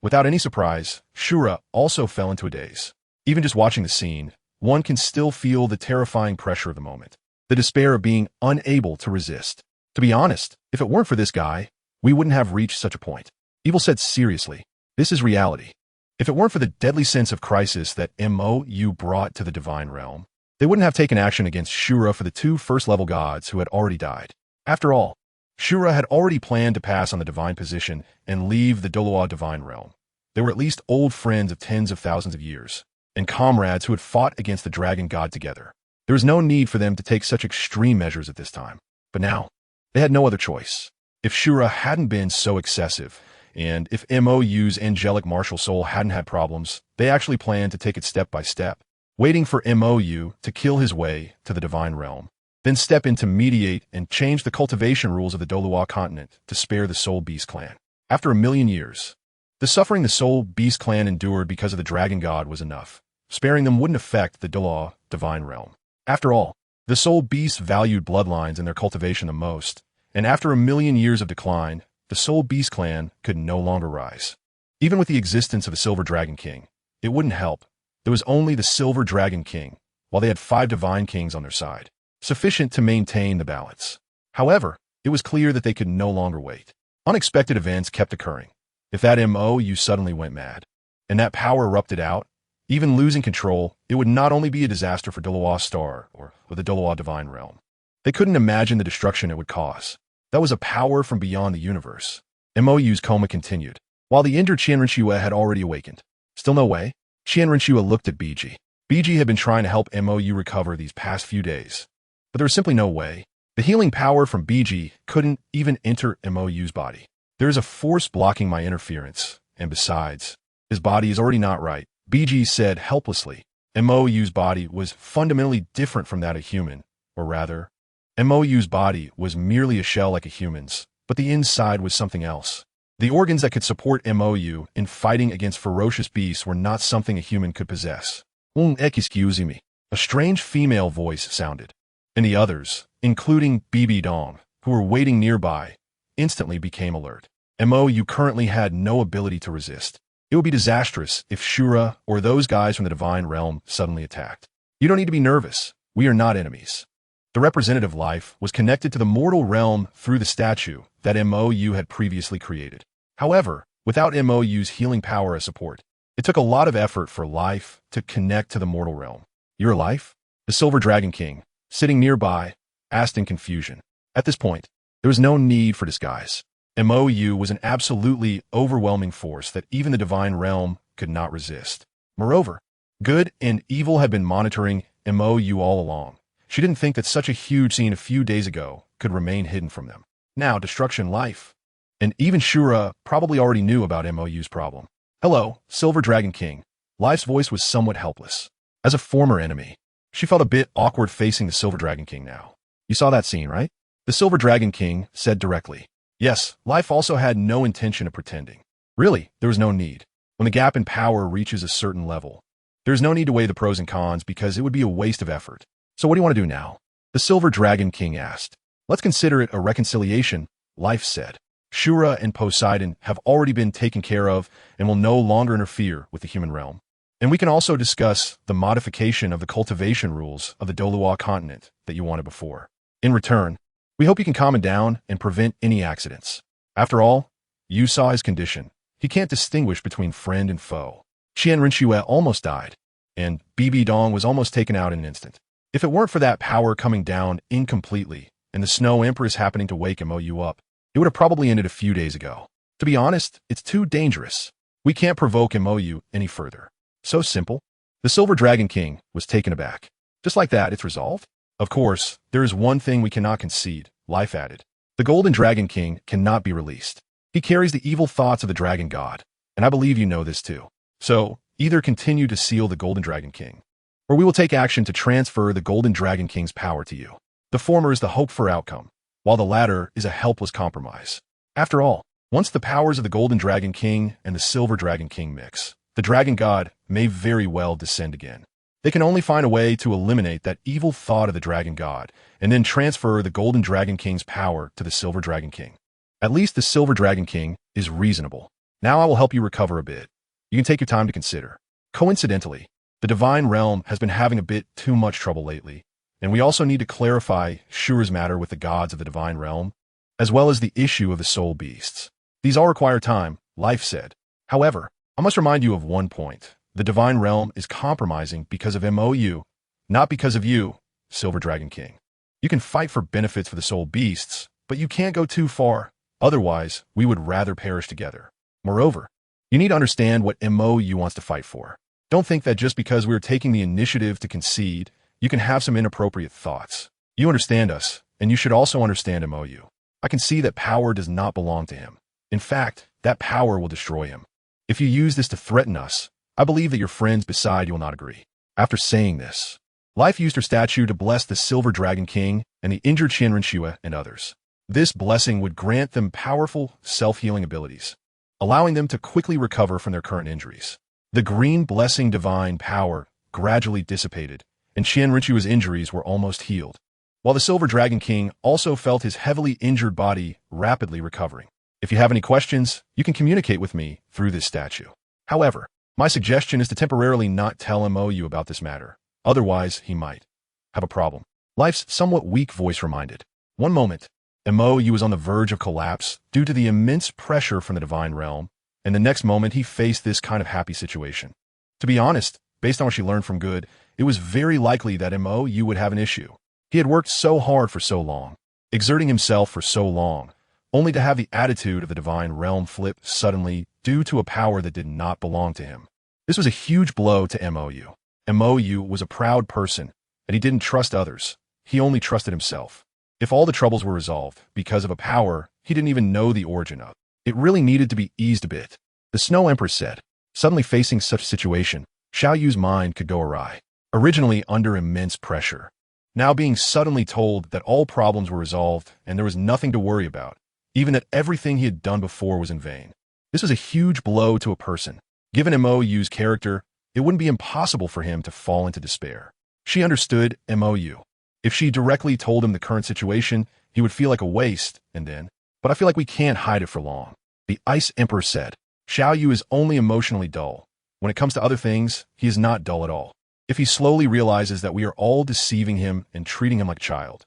Without any surprise, Shura also fell into a daze. Even just watching the scene, one can still feel the terrifying pressure of the moment, the despair of being unable to resist. To be honest, if it weren't for this guy, we wouldn't have reached such a point. Evil said seriously, this is reality. If it weren't for the deadly sense of crisis that MOU brought to the divine realm, they wouldn't have taken action against Shura for the two first-level gods who had already died. After all, Shura had already planned to pass on the divine position and leave the Douluo divine realm. They were at least old friends of tens of thousands of years, and comrades who had fought against the dragon god together. There was no need for them to take such extreme measures at this time. But now, they had no other choice. If Shura hadn't been so excessive, and if MOU's angelic martial soul hadn't had problems, they actually planned to take it step by step, waiting for MOU to kill his way to the divine realm, then step in to mediate and change the cultivation rules of the Douluo Continent to spare the Soul Beast clan. After 1,000,000 years, the suffering the Soul Beast clan endured because of the dragon god was enough. Sparing them wouldn't affect the Douluo divine realm. After all, the Soul Beasts valued bloodlines and their cultivation the most, and after 1,000,000 years of decline, the Soul Beast clan could no longer rise. Even with the existence of a Silver Dragon King, it wouldn't help. There was only the Silver Dragon King, while they had 5 Divine Kings on their side, sufficient to maintain the balance. However, it was clear that they could no longer wait. Unexpected events kept occurring. If that MOU suddenly went mad, and that power erupted out, even losing control, it would not only be a disaster for Douluo Star or the Douluo Divine Realm. They couldn't imagine the destruction it would cause. That was a power from beyond the universe. MOU's coma continued, while the injured Qianrenshua had already awakened. Still no way? Qianrenshua looked at BG. BG had been trying to help MOU recover these past few days, but there was simply no way. The healing power from BG couldn't even enter MOU's body. There is a force blocking my interference, and besides, his body is already not right, BG said helplessly. MOU's body was fundamentally different from that of human, or rather, MOU's body was merely a shell like a human's, but the inside was something else. The organs that could support MOU in fighting against ferocious beasts were not something a human could possess. Excuse me. A strange female voice sounded, and the others, including BB Dong, who were waiting nearby, instantly became alert. MOU currently had no ability to resist. It would be disastrous if Shura or those guys from the divine realm suddenly attacked. You don't need to be nervous. We are not enemies. The representative life was connected to the mortal realm through the statue that MOU had previously created. However, without MOU's healing power as support, it took a lot of effort for life to connect to the mortal realm. Your life? The Silver Dragon King, sitting nearby, asked in confusion. At this point, there was no need for disguise. MOU was an absolutely overwhelming force that even the divine realm could not resist. Moreover, good and evil had been monitoring MOU all along. She didn't think that such a huge scene a few days ago could remain hidden from them. Now, destruction, life. And even Shura probably already knew about MOU's problem. Hello, Silver Dragon King. Life's voice was somewhat helpless. As a former enemy, she felt a bit awkward facing the Silver Dragon King now. You saw that scene, right? The Silver Dragon King said directly. Yes, Life also had no intention of pretending. Really, there was no need. When the gap in power reaches a certain level, there's no need to weigh the pros and cons because it would be a waste of effort. So what do you want to do now? The Silver Dragon King asked. Let's consider it a reconciliation, Life said. Shura and Poseidon have already been taken care of and will no longer interfere with the human realm. And we can also discuss the modification of the cultivation rules of the Douluo Continent that you wanted before. In return, we hope you can calm him down and prevent any accidents. After all, you saw his condition. He can't distinguish between friend and foe. Qianrenshua almost died, and BB Dong was almost taken out in an instant. If it weren't for that power coming down incompletely and the Snow Empress happening to wake MOU up, it would have probably ended a few days ago. To be honest, it's too dangerous. We can't provoke MOU any further. So simple. The Silver Dragon King was taken aback. Just like that, it's resolved? Of course, there is one thing we cannot concede, Life added. The Golden Dragon King cannot be released. He carries the evil thoughts of the Dragon God, and I believe you know this too. So, either continue to seal the Golden Dragon King, or we will take action to transfer the Golden Dragon King's power to you. The former is the hoped-for outcome, while the latter is a helpless compromise. After all, once the powers of the Golden Dragon King and the Silver Dragon King mix, the Dragon God may very well descend again. They can only find a way to eliminate that evil thought of the Dragon God and then transfer the Golden Dragon King's power to the Silver Dragon King. At least the Silver Dragon King is reasonable. Now I will help you recover a bit. You can take your time to consider. Coincidentally, the Divine Realm has been having a bit too much trouble lately, and we also need to clarify Shura's matter with the gods of the Divine Realm, as well as the issue of the soul beasts. These all require time, Life said. However, I must remind you of one point. The Divine Realm is compromising because of MOU, not because of you, Silver Dragon King. You can fight for benefits for the soul beasts, but you can't go too far. Otherwise, we would rather perish together. Moreover, you need to understand what MOU wants to fight for. Don't think that just because we're taking the initiative to concede, you can have some inappropriate thoughts. You understand us, and you should also understand MOU. I can see that power does not belong to him. In fact, that power will destroy him. If you use this to threaten us, I believe that your friends beside you will not agree. After saying this, Life used her statue to bless the Silver Dragon King and the injured Shinrin and others. This blessing would grant them powerful, self-healing abilities, allowing them to quickly recover from their current injuries. The green blessing divine power gradually dissipated, and Shinrin's injuries were almost healed, while the Silver Dragon King also felt his heavily injured body rapidly recovering. If you have any questions, you can communicate with me through this statue. However, my suggestion is to temporarily not tell MOU about this matter. Otherwise, he might have a problem. Life's somewhat weak voice reminded. One moment, MOU was on the verge of collapse due to the immense pressure from the Divine Realm, and the next moment he faced this kind of happy situation. To be honest, based on what she learned from Good, it was very likely that MOU would have an issue. He had worked so hard for so long, exerting himself for so long, only to have the attitude of the Divine Realm flip suddenly due to a power that did not belong to him. This was a huge blow to MOU. MOU was a proud person, and he didn't trust others. He only trusted himself. If all the troubles were resolved because of a power he didn't even know the origin of, it really needed to be eased a bit. The Snow Empress said, suddenly facing such a situation, Xiao Yu's mind could go awry. Originally under immense pressure, now being suddenly told that all problems were resolved and there was nothing to worry about, even that everything he had done before was in vain. This was a huge blow to a person. Given MOU's character, it wouldn't be impossible for him to fall into despair. She understood MOU. If she directly told him the current situation, he would feel like a waste, and then, but I feel like we can't hide it for long. The Ice Emperor said, Xiao Yu is only emotionally dull. When it comes to other things, he is not dull at all. If he slowly realizes that we are all deceiving him and treating him like a child,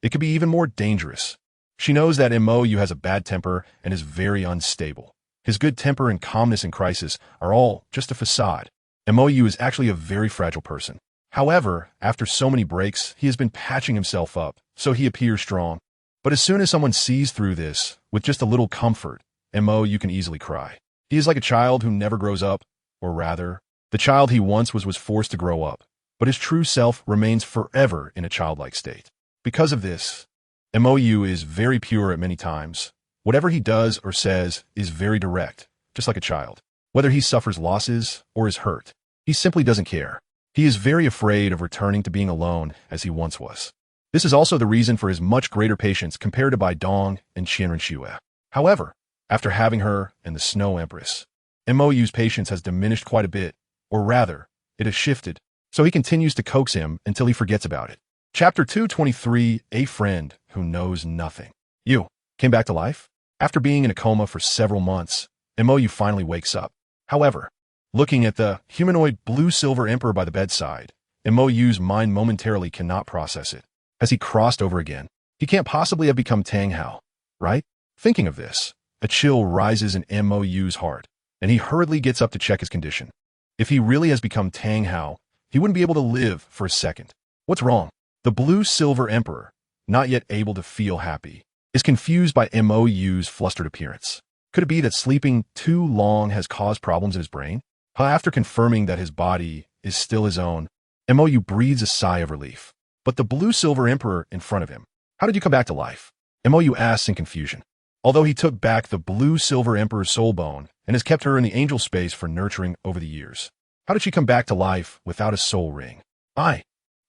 it could be even more dangerous. She knows that MOU has a bad temper and is very unstable. His good temper and calmness in crisis are all just a facade. MOU is actually a very fragile person. However, after so many breaks, he has been patching himself up, so he appears strong. But as soon as someone sees through this, with just a little comfort, MOU can easily cry. He is like a child who never grows up, or rather, the child he once was forced to grow up, but his true self remains forever in a childlike state. Because of this, MOU is very pure at many times. Whatever he does or says is very direct, just like a child. Whether he suffers losses or is hurt, he simply doesn't care. He is very afraid of returning to being alone as he once was. This is also the reason for his much greater patience compared to Bai Dong and Qianren. However, after having her and the Snow Empress, MOU's patience has diminished quite a bit, or rather, it has shifted, so he continues to coax him until he forgets about it. Chapter 223, A Friend Who Knows Nothing. You came back to life? After being in a coma for several months, MOU finally wakes up. However, looking at the humanoid blue-silver emperor by the bedside, MOU's mind momentarily cannot process it. Has he crossed over again? He can't possibly have become Tang Hao, right? Thinking of this, a chill rises in MOU's heart, and he hurriedly gets up to check his condition. If he really has become Tang Hao, he wouldn't be able to live for a second. What's wrong? The blue silver emperor, not yet able to feel happy, is confused by Mou's flustered appearance. Could it be that sleeping too long has caused problems in his brain? After confirming that his body is still his own, Mou breathes a sigh of relief. But the blue silver emperor in front of him. How did you come back to life? Mou asks in confusion. Although he took back the blue silver emperor's soul bone and has kept her in the angel space for nurturing over the years. How did she come back to life without a soul ring? I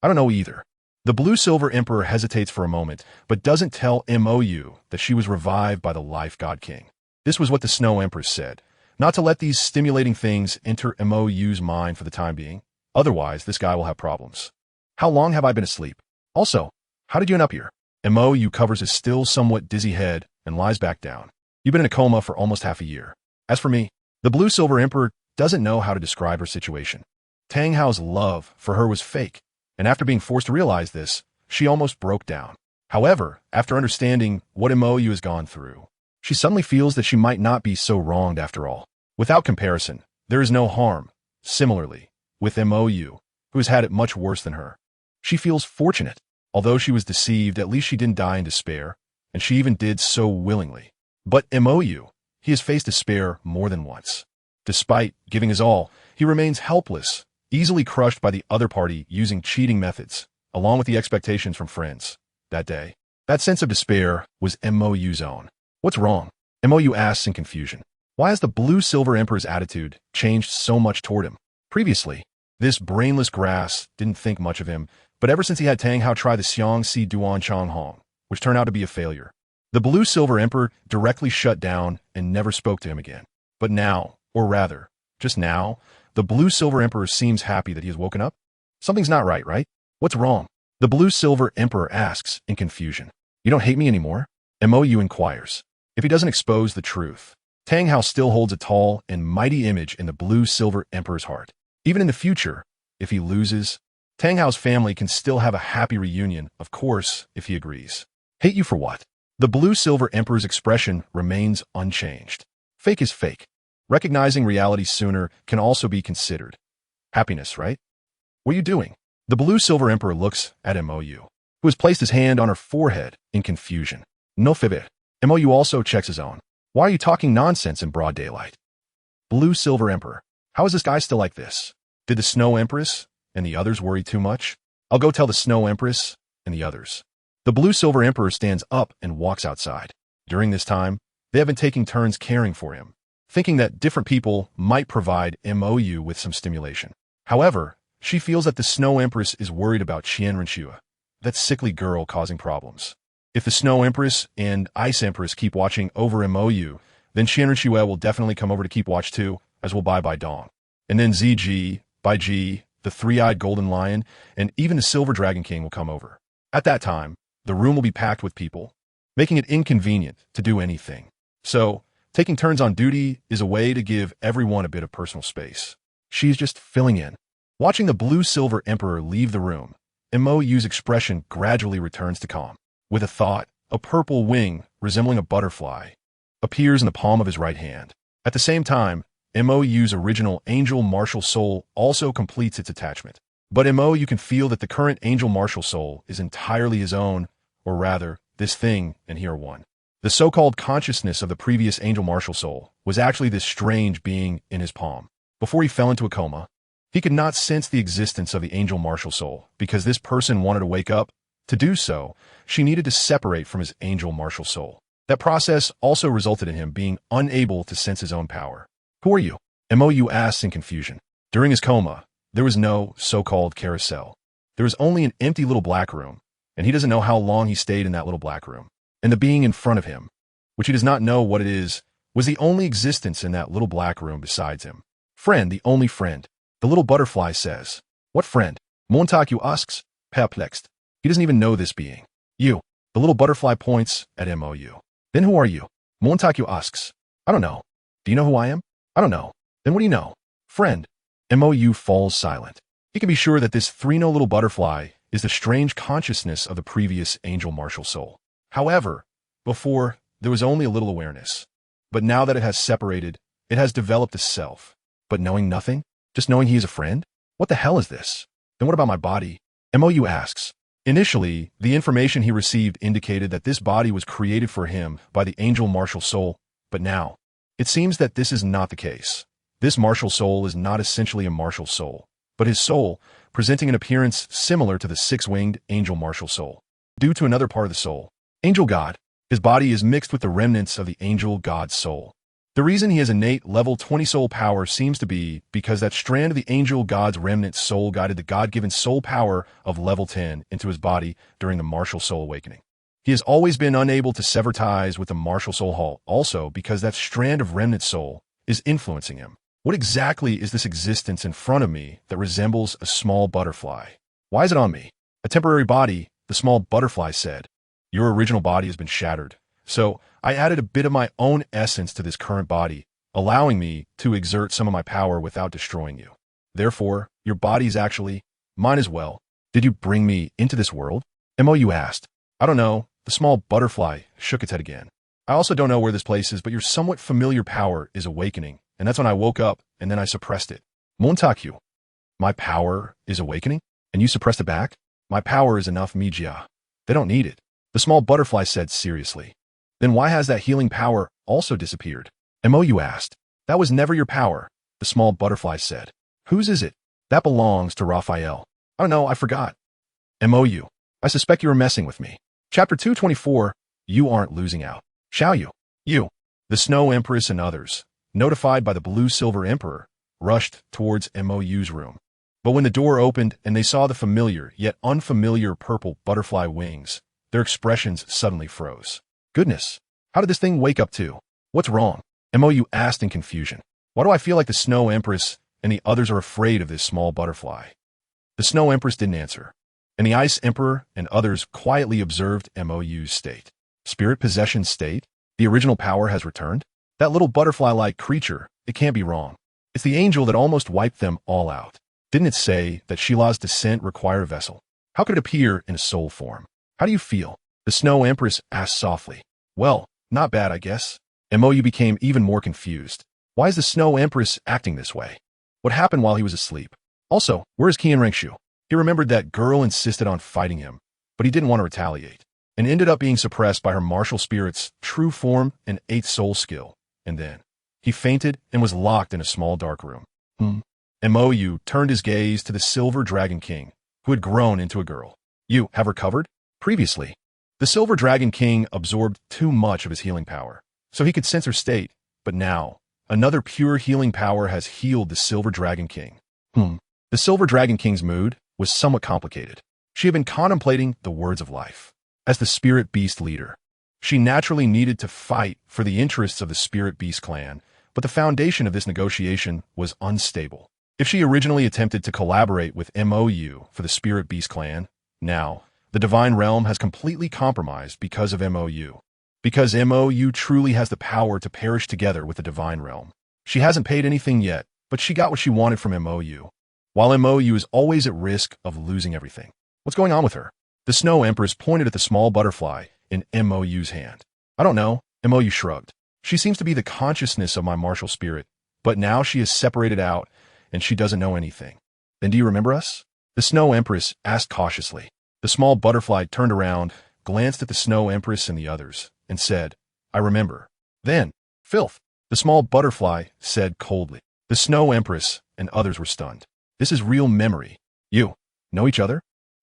don't know either. The blue silver emperor hesitates for a moment, but doesn't tell Mou that she was revived by the life god king. This was what the snow empress said, not to let these stimulating things enter Mou's mind for the time being. Otherwise, this guy will have problems. How long have I been asleep? Also, how did you end up here? Mou covers his still somewhat dizzy head and lies back down. You've been in a coma for almost half a year. As for me, the blue silver emperor doesn't know how to describe her situation. Tang Hao's love for her was fake, and after being forced to realize this, she almost broke down. However, after understanding what Mou has gone through, she suddenly feels that she might not be so wronged after all. Without comparison, there is no harm. Similarly, with Mou, who has had it much worse than her. She feels fortunate. Although she was deceived, at least she didn't die in despair, and she even did so willingly. But Mou, he has faced despair more than once. Despite giving his all, he remains helpless, easily crushed by the other party using cheating methods, along with the expectations from friends. That day, that sense of despair was Mou's own. What's wrong? Mou asks in confusion. Why has the blue silver emperor's attitude changed so much toward him? Previously, this brainless grass didn't think much of him, but ever since he had Tang Hao try the Xiang Si Duan Chang Hong, which turned out to be a failure, the blue silver emperor directly shut down and never spoke to him again. But now, or rather, just now, the blue silver emperor seems happy that he has woken up. Something's not right, right? What's wrong? The blue silver emperor asks in confusion. You don't hate me anymore? Mou inquires. If he doesn't expose the truth, Tang Hao still holds a tall and mighty image in the blue silver emperor's heart. Even in the future, if he loses, Tang Hao's family can still have a happy reunion, of course, if he agrees. Hate you for what? The blue silver emperor's expression remains unchanged. Fake is fake. Recognizing reality sooner can also be considered. Happiness, right? What are you doing? The blue silver emperor looks at Mou, who has placed his hand on her forehead in confusion. No fivet. Mou also checks his own. Why are you talking nonsense in broad daylight? Blue silver emperor. How is this guy still like this? Did the snow empress and the others worry too much? I'll go tell the snow empress and the others. The blue silver emperor stands up and walks outside. During this time, they have been taking turns caring for him, thinking that different people might provide Mou with some stimulation. However, she feels that the snow empress is worried about Qian Renxue, that sickly girl causing problems. If the snow empress and ice empress keep watching over Mou, then Qian Renxue will definitely come over to keep watch too, as will Bai Dong. And then Ziji, Bai Ji, the three-eyed golden lion, and even the silver dragon king will come over. At that time, the room will be packed with people, making it inconvenient to do anything. So, taking turns on duty is a way to give everyone a bit of personal space. She's just filling in. Watching the blue-silver emperor leave the room, Mou's expression gradually returns to calm. With a thought, a purple wing, resembling a butterfly, appears in the palm of his right hand. At the same time, Mou's original angel martial soul also completes its attachment. But Mou can feel that the current angel martial soul is entirely his own, or rather, this thing and here one. The so-called consciousness of the previous angel martial soul was actually this strange being in his palm. Before he fell into a coma, he could not sense the existence of the angel martial soul because this person wanted to wake up. To do so, she needed to separate from his angel martial soul. That process also resulted in him being unable to sense his own power. Who are you? Mou asks in confusion. During his coma, there was no so-called carousel. There was only an empty little black room, and he doesn't know how long he stayed in that little black room. And the being in front of him, which he does not know what it is, was the only existence in that little black room besides him. Friend, the only friend. The little butterfly says. What friend? Montague asks, perplexed. He doesn't even know this being. You. The little butterfly points at Mou. Then who are you? Montague asks. I don't know. Do you know who I am? I don't know. Then what do you know? Friend. Mou falls silent. He can be sure that this three-no little butterfly is the strange consciousness of the previous angel martial soul. However, before, there was only a little awareness. But now that it has separated, it has developed a self. But knowing nothing? Just knowing he is a friend? What the hell is this? Then what about my body? MOU asks. Initially, the information he received indicated that this body was created for him by the angel martial soul, but now, it seems that this is not the case. This martial soul is not essentially a martial soul, but his soul, presenting an appearance similar to the six-winged angel martial soul. Due to another part of the soul, angel god, his body is mixed with the remnants of the angel god's soul. The reason he has innate level 20 soul power seems to be because that strand of the angel god's remnant soul guided the God-given soul power of level 10 into his body during the martial soul awakening. He has always been unable to sever ties with the martial soul hall, also because that strand of remnant soul is influencing him. What exactly is this existence in front of me that resembles a small butterfly? Why is it on me? A temporary body, the small butterfly said. Your original body has been shattered, so I added a bit of my own essence to this current body, allowing me to exert some of my power without destroying you. Therefore, your body is actually mine as well. Did you bring me into this world? MOU asked. I don't know. The small butterfly shook its head again. I also don't know where this place is, but your somewhat familiar power is awakening, and that's when I woke up, and then I suppressed it. Montaku. My power is awakening? And you suppressed it back? My power is enough, Mijia. They don't need it. The small butterfly said seriously. Then why has that healing power also disappeared? MOU asked. That was never your power, the small butterfly said. Whose is it? That belongs to Raphael. Oh no, I forgot. MOU. I suspect you were messing with me. Chapter 224. You aren't losing out. Shall you? You. The Snow Empress and others, notified by the Blue-Silver Emperor, rushed towards MOU's room. But when the door opened and they saw the familiar yet unfamiliar purple butterfly wings, their expressions suddenly froze. Goodness, how did this thing wake up too? What's wrong? MOU asked in confusion. Why do I feel like the Snow Empress and the others are afraid of this small butterfly? The Snow Empress didn't answer, and the Ice Emperor and others quietly observed MOU's state. Spirit possession state? The original power has returned? That little butterfly-like creature, it can't be wrong. It's the angel that almost wiped them all out. Didn't it say that Shila's descent required a vessel? How could it appear in a soul form? How do you feel? The Snow Empress asked softly. Well, not bad, I guess. MOU became even more confused. Why is the Snow Empress acting this way? What happened while he was asleep? Also, where is Qian Rengshu? He remembered that girl insisted on fighting him, but he didn't want to retaliate, and ended up being suppressed by her martial spirit's true form and 8th soul skill. And then, he fainted and was locked in a small dark room. MOU turned his gaze to the Silver Dragon King, who had grown into a girl. You have recovered? Previously, the Silver Dragon King absorbed too much of his healing power, so he could sense her state, but now, another pure healing power has healed the Silver Dragon King. The Silver Dragon King's mood was somewhat complicated. She had been contemplating the words of life. As the Spirit Beast leader, she naturally needed to fight for the interests of the Spirit Beast clan, but the foundation of this negotiation was unstable. If she originally attempted to collaborate with MOU for the Spirit Beast clan, now, the Divine Realm has completely compromised because of MOU. Because MOU truly has the power to perish together with the Divine Realm. She hasn't paid anything yet, but she got what she wanted from MOU. While MOU is always at risk of losing everything. What's going on with her? The Snow Empress pointed at the small butterfly in MOU's hand. I don't know, MOU shrugged. She seems to be the consciousness of my martial spirit, but now she is separated out and she doesn't know anything. Then do you remember us? The Snow Empress asked cautiously. The small butterfly turned around, glanced at the Snow Empress and the others, and said, I remember. Then, filth, the small butterfly said coldly. The Snow Empress and others were stunned. This is real memory. You know each other?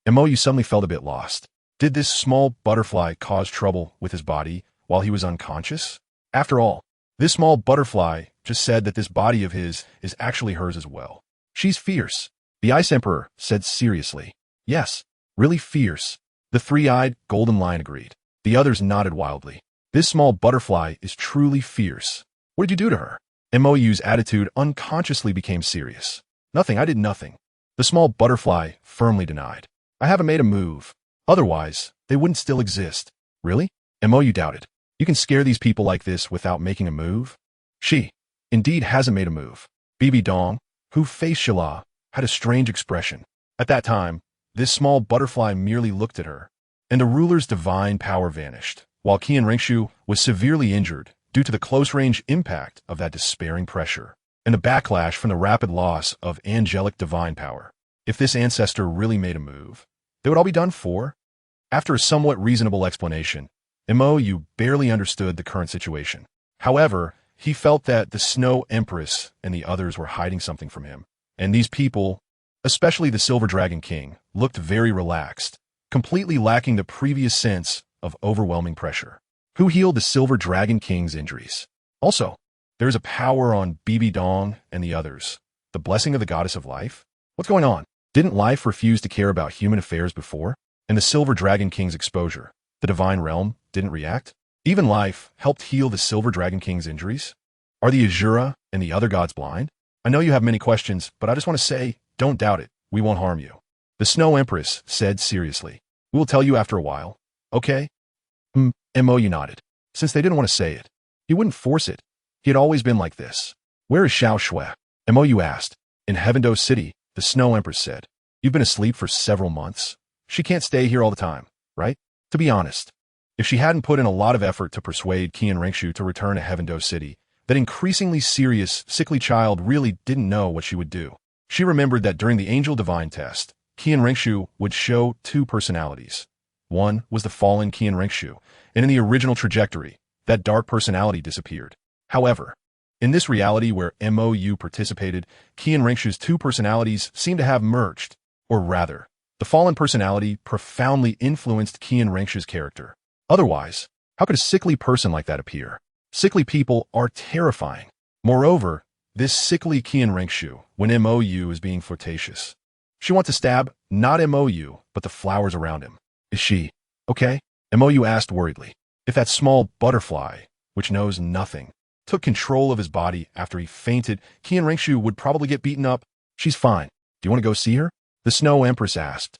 MOU suddenly felt a bit lost. Did this small butterfly cause trouble with his body while he was unconscious? After all, this small butterfly just said that this body of his is actually hers as well. She's fierce, the Ice Emperor said seriously. Yes, really fierce. The three-eyed golden lion agreed. The others nodded wildly. This small butterfly is truly fierce. What did you do to her? MOU's attitude unconsciously became serious. Nothing, I did nothing. The small butterfly firmly denied. I haven't made a move. Otherwise, they wouldn't still exist. Really? MOU doubted. You can scare these people like this without making a move? She, indeed, hasn't made a move. Bibi Dong, who faced Shila, had a strange expression. At that time, this small butterfly merely looked at her, and the ruler's divine power vanished, while Qian Rengshu was severely injured due to the close-range impact of that despairing pressure, and the backlash from the rapid loss of angelic divine power. If this ancestor really made a move, They would all be done for? After a somewhat reasonable explanation, Mo barely understood the current situation. However, he felt that the Snow Empress and the others were hiding something from him. And these people, especially the Silver Dragon King, looked very relaxed, completely lacking the previous sense of overwhelming pressure. Who healed the Silver Dragon King's injuries? Also, there's a power on Bibi Dong and the others. The blessing of the goddess of life? What's going on? Didn't life refuse to care about human affairs before? And the Silver Dragon King's exposure, the divine realm, didn't react? Even life helped heal the Silver Dragon King's injuries? Are the Azura and the other gods blind? I know you have many questions, but I just want to say, don't doubt it. We won't harm you. The Snow Empress said seriously. We will tell you after a while. Okay? Mo nodded. Since they didn't want to say it, he wouldn't force it. He had always been like this. Where is Xiao Shui? Mo asked. In Heavendo City, the Snow Empress said. You've been asleep for several months. She can't stay here all the time, right? To be honest, if she hadn't put in a lot of effort to persuade Qian Rengshu to return to Heavendo City, that increasingly serious, sickly child really didn't know what she would do. She remembered that during the Angel Divine test, Qian Rengshu would show two personalities. One was the fallen Qian Rengshu, and in the original trajectory, that dark personality disappeared. However, in this reality where Mo participated, Qian Rengshu's two personalities seemed to have merged, or rather, the fallen personality profoundly influenced Qian Rengshu's character. Otherwise, how could a sickly person like that appear? Sickly people are terrifying. Moreover, this sickly Qian Rengshu, when Mo is being flirtatious. She wants to stab, not Mo, but the flowers around him. Is she okay? Mo asked worriedly. If that small butterfly, which knows nothing, took control of his body after he fainted, Qian Rengshu would probably get beaten up. She's fine. Do you want to go see her? The Snow Empress asked.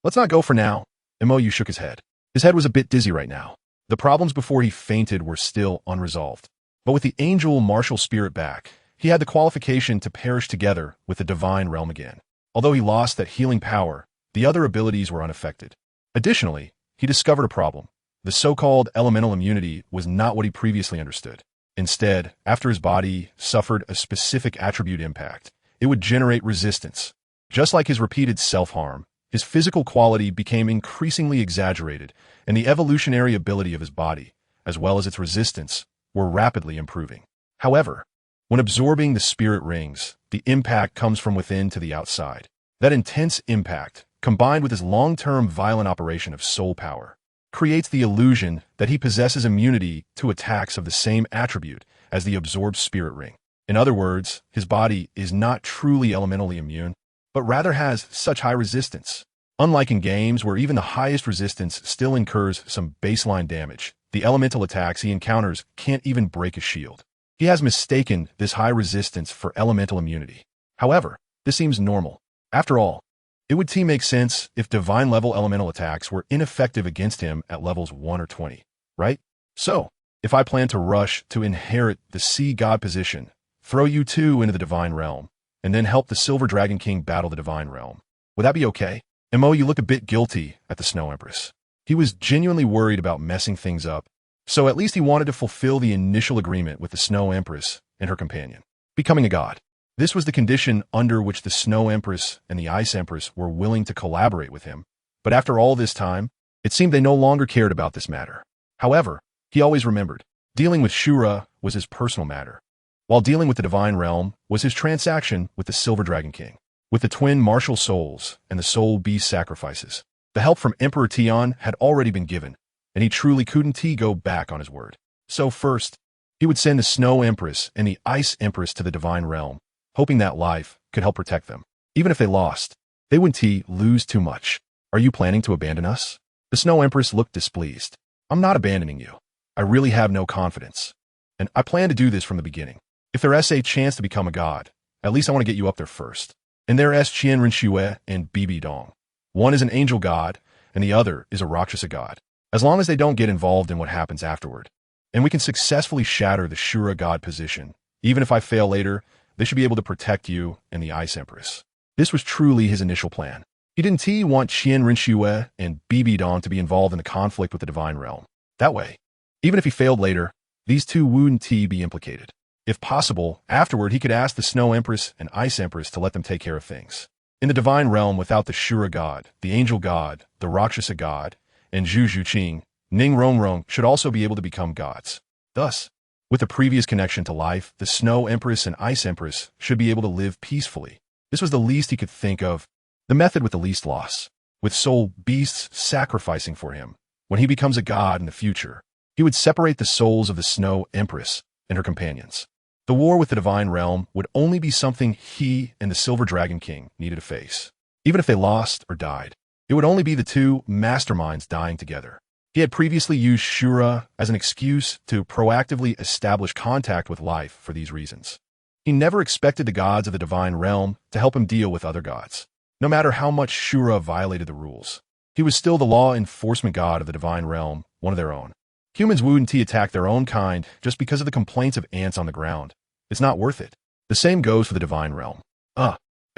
Let's not go for now. Mo shook his head. His head was a bit dizzy right now. The problems before he fainted were still unresolved. But with the angel martial spirit back, he had the qualification to perish together with the divine realm again. Although he lost that healing power, the other abilities were unaffected. Additionally, he discovered a problem. The so-called elemental immunity was not what he previously understood. Instead, after his body suffered a specific attribute impact, it would generate resistance. Just like his repeated self-harm, his physical quality became increasingly exaggerated, and the evolutionary ability of his body, as well as its resistance, were rapidly improving. However, when absorbing the spirit rings, the impact comes from within to the outside. That intense impact, combined with his long-term violent operation of soul power, creates the illusion that he possesses immunity to attacks of the same attribute as the absorbed spirit ring. In other words, his body is not truly elementally immune, but rather has such high resistance. Unlike in games where even the highest resistance still incurs some baseline damage, the elemental attacks he encounters can't even break his shield. He has mistaken this high resistance for elemental immunity. However, this seems normal. After all, it would make sense if divine-level elemental attacks were ineffective against him at levels 1 or 20, right? So, if I plan to rush to inherit the sea god position, throw you two into the divine realm, and then help the Silver Dragon King battle the divine realm, would that be okay? Mo, you look a bit guilty at the Snow Empress. He was genuinely worried about messing things up, so at least he wanted to fulfill the initial agreement with the Snow Empress and her companion, becoming a god. This was the condition under which the Snow Empress and the Ice Empress were willing to collaborate with him, but after all this time, it seemed they no longer cared about this matter. However, he always remembered, dealing with Shura was his personal matter, while dealing with the divine realm was his transaction with the Silver Dragon King. With the twin martial souls and the soul beast sacrifices, the help from Emperor Tian had already been given, and he truly couldn't go back on his word. So first, he would send the Snow Empress and the Ice Empress to the divine realm, hoping that life could help protect them. Even if they lost, they wouldn't lose too much. Are you planning to abandon us? The Snow Empress looked displeased. I'm not abandoning you. I really have no confidence. And I plan to do this from the beginning. If there's a chance to become a god, at least I want to get you up there first. And there's Qian Renxue and Bibi Dong. One is an angel god, and the other is a Rakshasa god. As long as they don't get involved in what happens afterward, and we can successfully shatter the Shura god position, even if I fail later, they should be able to protect you and the Ice Empress. This was truly his initial plan. He didn't want Qian Renxue and Bibi Dong to be involved in a conflict with the divine realm. That way, even if he failed later, these two wouldn't be implicated. If possible, afterward he could ask the Snow Empress and Ice Empress to let them take care of things. In the divine realm without the Shura god, the angel god, the Rakshasa god, and Zhu Zhuqing, Ning Rongrong should also be able to become gods. Thus, with the previous connection to life, the Snow Empress and Ice Empress should be able to live peacefully. This was the least he could think of, the method with the least loss. With soul beasts sacrificing for him, when he becomes a god in the future, he would separate the souls of the Snow Empress and her companions. The war with the divine realm would only be something he and the Silver Dragon King needed to face. Even if they lost or died, it would only be the two masterminds dying together. He had previously used Shura as an excuse to proactively establish contact with life for these reasons. He never expected the gods of the divine realm to help him deal with other gods. No matter how much Shura violated the rules, he was still the law enforcement god of the divine realm, one of their own. Humans wouldn't attack their own kind just because of the complaints of ants on the ground. It's not worth it. The same goes for the divine realm.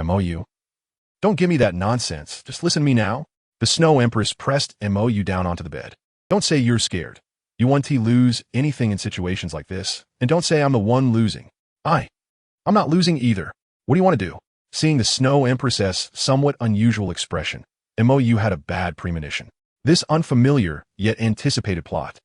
MOU. Don't give me that nonsense. Just listen to me now. The Snow Empress pressed MOU down onto the bed. Don't say you're scared. You want to lose anything in situations like this, and don't say I'm the one losing. I'm not losing either. What do you want to do? Seeing the Snow Empress's somewhat unusual expression, MOU had a bad premonition. This unfamiliar yet anticipated plot.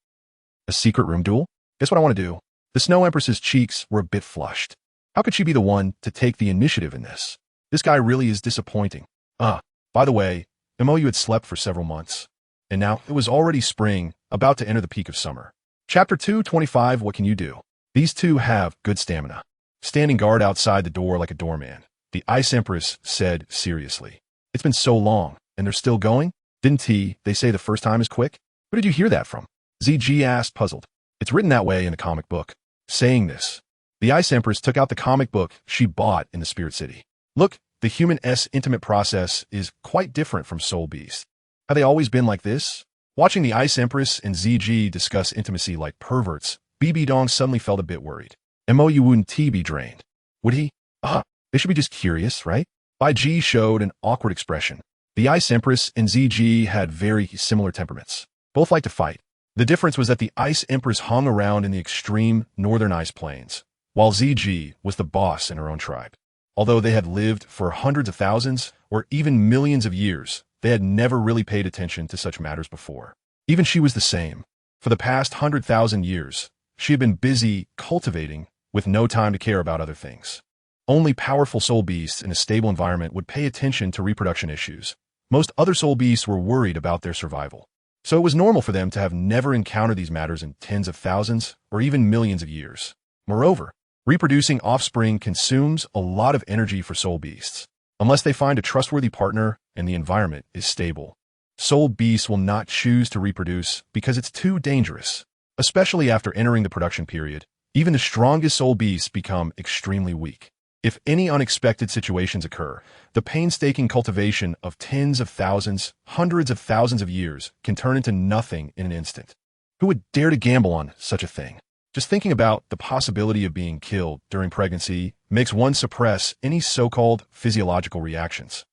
A secret room duel? Guess what I want to do? The Snow Empress's cheeks were a bit flushed. How could she be the one to take the initiative in this? This guy really is disappointing. By the way, MOU had slept for several months. And now it was already spring, about to enter the peak of summer. Chapter 225, What Can You Do? These two have good stamina. Standing guard outside the door like a doorman, the Ice Empress said seriously. It's been so long, and they're still going? Didn't they say the first time is quick? Where did you hear that from? ZG asked, puzzled. It's written that way in the comic book. Saying this, the Ice Empress took out the comic book she bought in the Spirit City. Look, the human-s intimate process is quite different from Soul Beast. Have they always been like this? Watching the Ice Empress and ZG discuss intimacy like perverts, BB Dong suddenly felt a bit worried. MOU wouldn't be drained. Would he? They should be just curious, right? Bai Ji showed an awkward expression. The Ice Empress and ZG had very similar temperaments. Both liked to fight. The difference was that the Ice Empress hung around in the extreme northern ice plains, while ZG was the boss in her own tribe. Although they had lived for hundreds of thousands or even millions of years, they had never really paid attention to such matters before. Even she was the same. For the past 100,000 years, she had been busy cultivating with no time to care about other things. Only powerful soul beasts in a stable environment would pay attention to reproduction issues. Most other soul beasts were worried about their survival. So it was normal for them to have never encountered these matters in tens of thousands or even millions of years. Moreover, reproducing offspring consumes a lot of energy for soul beasts. Unless they find a trustworthy partner and the environment is stable, soul beasts will not choose to reproduce because it's too dangerous. Especially after entering the production period, even the strongest soul beasts become extremely weak. If any unexpected situations occur, the painstaking cultivation of tens of thousands, hundreds of thousands of years can turn into nothing in an instant. Who would dare to gamble on such a thing? Just thinking about the possibility of being killed during pregnancy makes one suppress any so-called physiological reactions.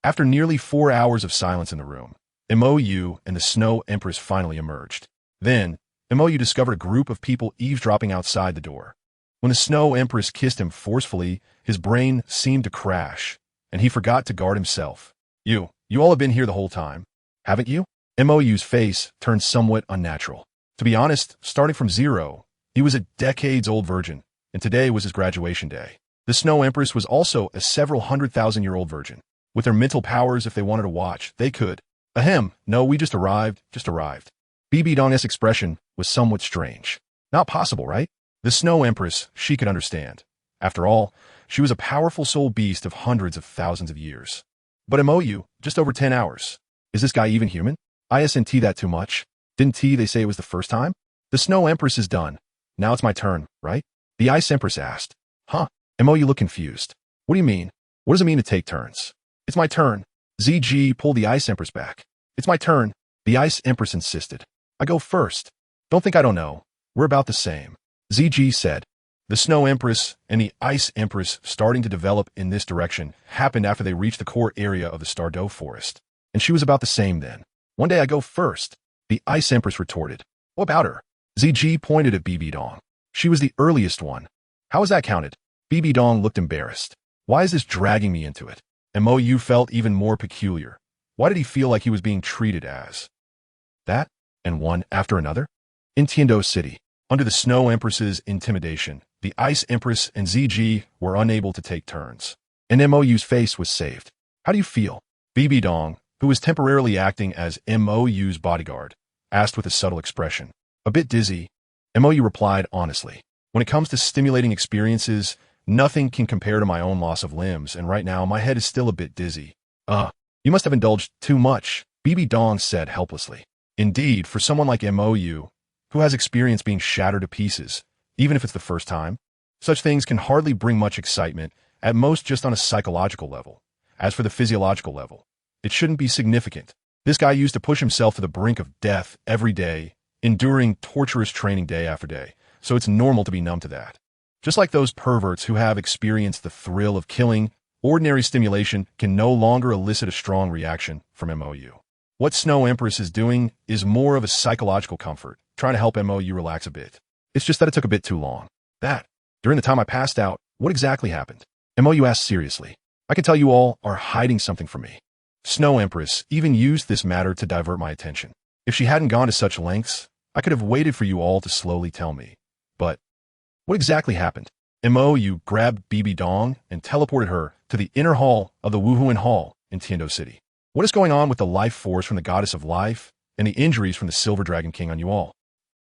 After nearly 4 hours of silence in the room, MOU and the Snow Empress finally emerged. Then, MOU discovered a group of people eavesdropping outside the door. When the Snow Empress kissed him forcefully, his brain seemed to crash, and he forgot to guard himself. You all have been here the whole time, haven't you? MOU's face turned somewhat unnatural. To be honest, starting from zero, he was a decades-old virgin, and today was his graduation day. The Snow Empress was also a several 100,000-year-old virgin. With their mental powers, if they wanted to watch, they could. Ahem, no, we just arrived. BB Dong's expression was somewhat strange. Not possible, right? The Snow Empress, she could understand. After all, she was a powerful soul beast of hundreds of thousands of years. But MOU, just over 10 hours. Is this guy even human? Isn't that too much? Didn't they say it was the first time? The Snow Empress is done. Now it's my turn, right? The Ice Empress asked. MOU looked confused. What do you mean? What does it mean to take turns? It's my turn. ZG pulled the Ice Empress back. It's my turn. The Ice Empress insisted. I go first. Don't think I don't know. We're about the same. ZG said. The Snow Empress and the Ice Empress starting to develop in this direction happened after they reached the core area of the Stardew Forest. And she was about the same then. One day I go first. The Ice Empress retorted. What about her? ZG pointed at BB Dong. She was the earliest one. How is that counted? BB Dong looked embarrassed. Why is this dragging me into it? MOU felt even more peculiar. Why did he feel like he was being treated as that, and one after another? In Tiando City, under the Snow Empress's intimidation, the Ice Empress and ZG were unable to take turns, and MOU's face was saved. How do you feel? BB Dong, who was temporarily acting as MOU's bodyguard, asked with a subtle expression. A bit dizzy, MOU replied honestly. When it comes to stimulating experiences, nothing can compare to my own loss of limbs, and right now my head is still a bit dizzy. You must have indulged too much, BB Dong said helplessly. Indeed, for someone like MOU, who has experience being shattered to pieces, even if it's the first time, such things can hardly bring much excitement, at most just on a psychological level. As for the physiological level, it shouldn't be significant. This guy used to push himself to the brink of death every day, enduring torturous training day after day, so it's normal to be numb to that. Just like those perverts who have experienced the thrill of killing, ordinary stimulation can no longer elicit a strong reaction from MOU. What Snow Empress is doing is more of a psychological comfort, trying to help MOU relax a bit. It's just that it took a bit too long. During the time I passed out, what exactly happened? MOU asked seriously. I can tell you all are hiding something from me. Snow Empress even used this matter to divert my attention. If she hadn't gone to such lengths, I could have waited for you all to slowly tell me. But what exactly happened? MOU grabbed BB Dong and teleported her to the inner hall of the Wuhuan Hall in Tiando City. What is going on with the life force from the Goddess of Life and the injuries from the Silver Dragon King on you all?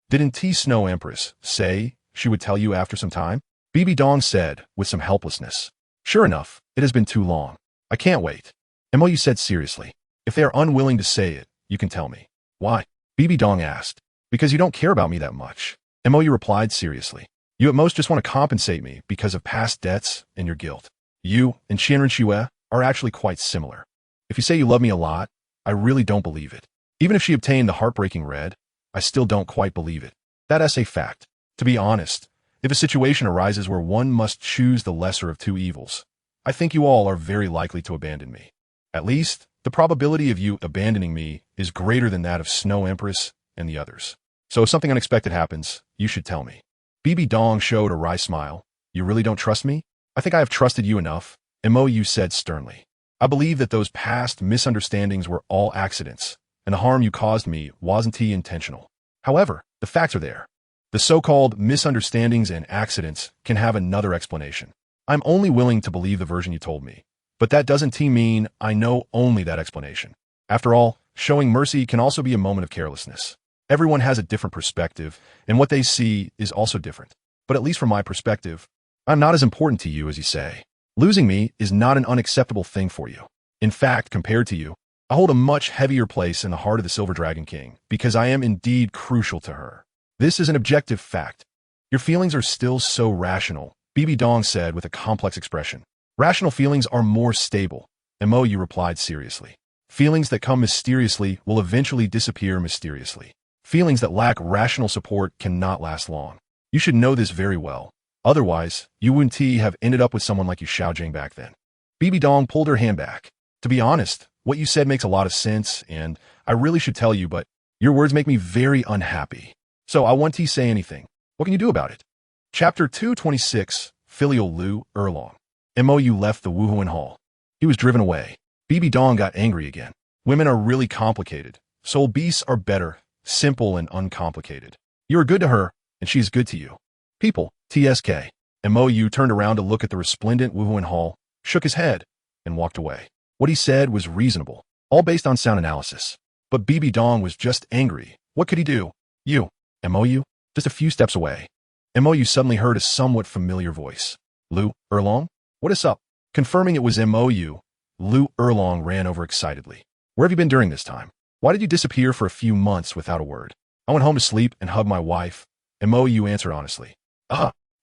Didn't Snow Empress say she would tell you after some time? BB Dong said with some helplessness. Sure enough, it has been too long. I can't wait. MOU said seriously. If they are unwilling to say it, you can tell me. Why? BB Dong asked. Because you don't care about me that much. MOU replied seriously. You at most just want to compensate me because of past debts and your guilt. You and Qianren Xue are actually quite similar. If you say you love me a lot, I really don't believe it. Even if she obtained the heartbreaking red, I still don't quite believe it. That's a fact. To be honest, if a situation arises where one must choose the lesser of two evils, I think you all are very likely to abandon me. At least, the probability of you abandoning me is greater than that of Snow Empress and the others. So if something unexpected happens, you should tell me. BB Dong showed a wry smile. You really don't trust me? I think I have trusted you enough, MOU said sternly. I believe that those past misunderstandings were all accidents, and the harm you caused me wasn't intentional. However, the facts are there. The so-called misunderstandings and accidents can have another explanation. I'm only willing to believe the version you told me, but that doesn't mean I know only that explanation. After all, showing mercy can also be a moment of carelessness. Everyone has a different perspective, and what they see is also different. But at least from my perspective, I'm not as important to you as you say. Losing me is not an unacceptable thing for you. In fact, compared to you, I hold a much heavier place in the heart of the Silver Dragon King, because I am indeed crucial to her. This is an objective fact. Your feelings are still so rational, BB Dong said with a complex expression. Rational feelings are more stable, MOU replied seriously. Feelings that come mysteriously will eventually disappear mysteriously. Feelings that lack rational support cannot last long. You should know this very well. Otherwise, you wouldn't have ended up with someone like you Xiaojing back then. BB Dong pulled her hand back. To be honest, what you said makes a lot of sense, and I really should tell you, but your words make me very unhappy. So I won't say anything. What can you do about it? Chapter 226, Filial Lu Erlong. MOU left the Wuhuan Hall. He was driven away. BB Dong got angry again. Women are really complicated. Soul beasts are better, simple and uncomplicated. You are good to her, and she is good to you. People, TSK. MOU turned around to look at the resplendent Wuhuan Hall, shook his head, and walked away. What he said was reasonable, all based on sound analysis. But BB Dong was just angry. What could he do? You, MOU, just a few steps away. MOU suddenly heard a somewhat familiar voice. Lu Erlong? What is up? Confirming it was MOU, Lu Erlong ran over excitedly. Where have you been during this time? Why did you disappear for a few months without a word? I went home to sleep and hugged my wife. MOU answered honestly.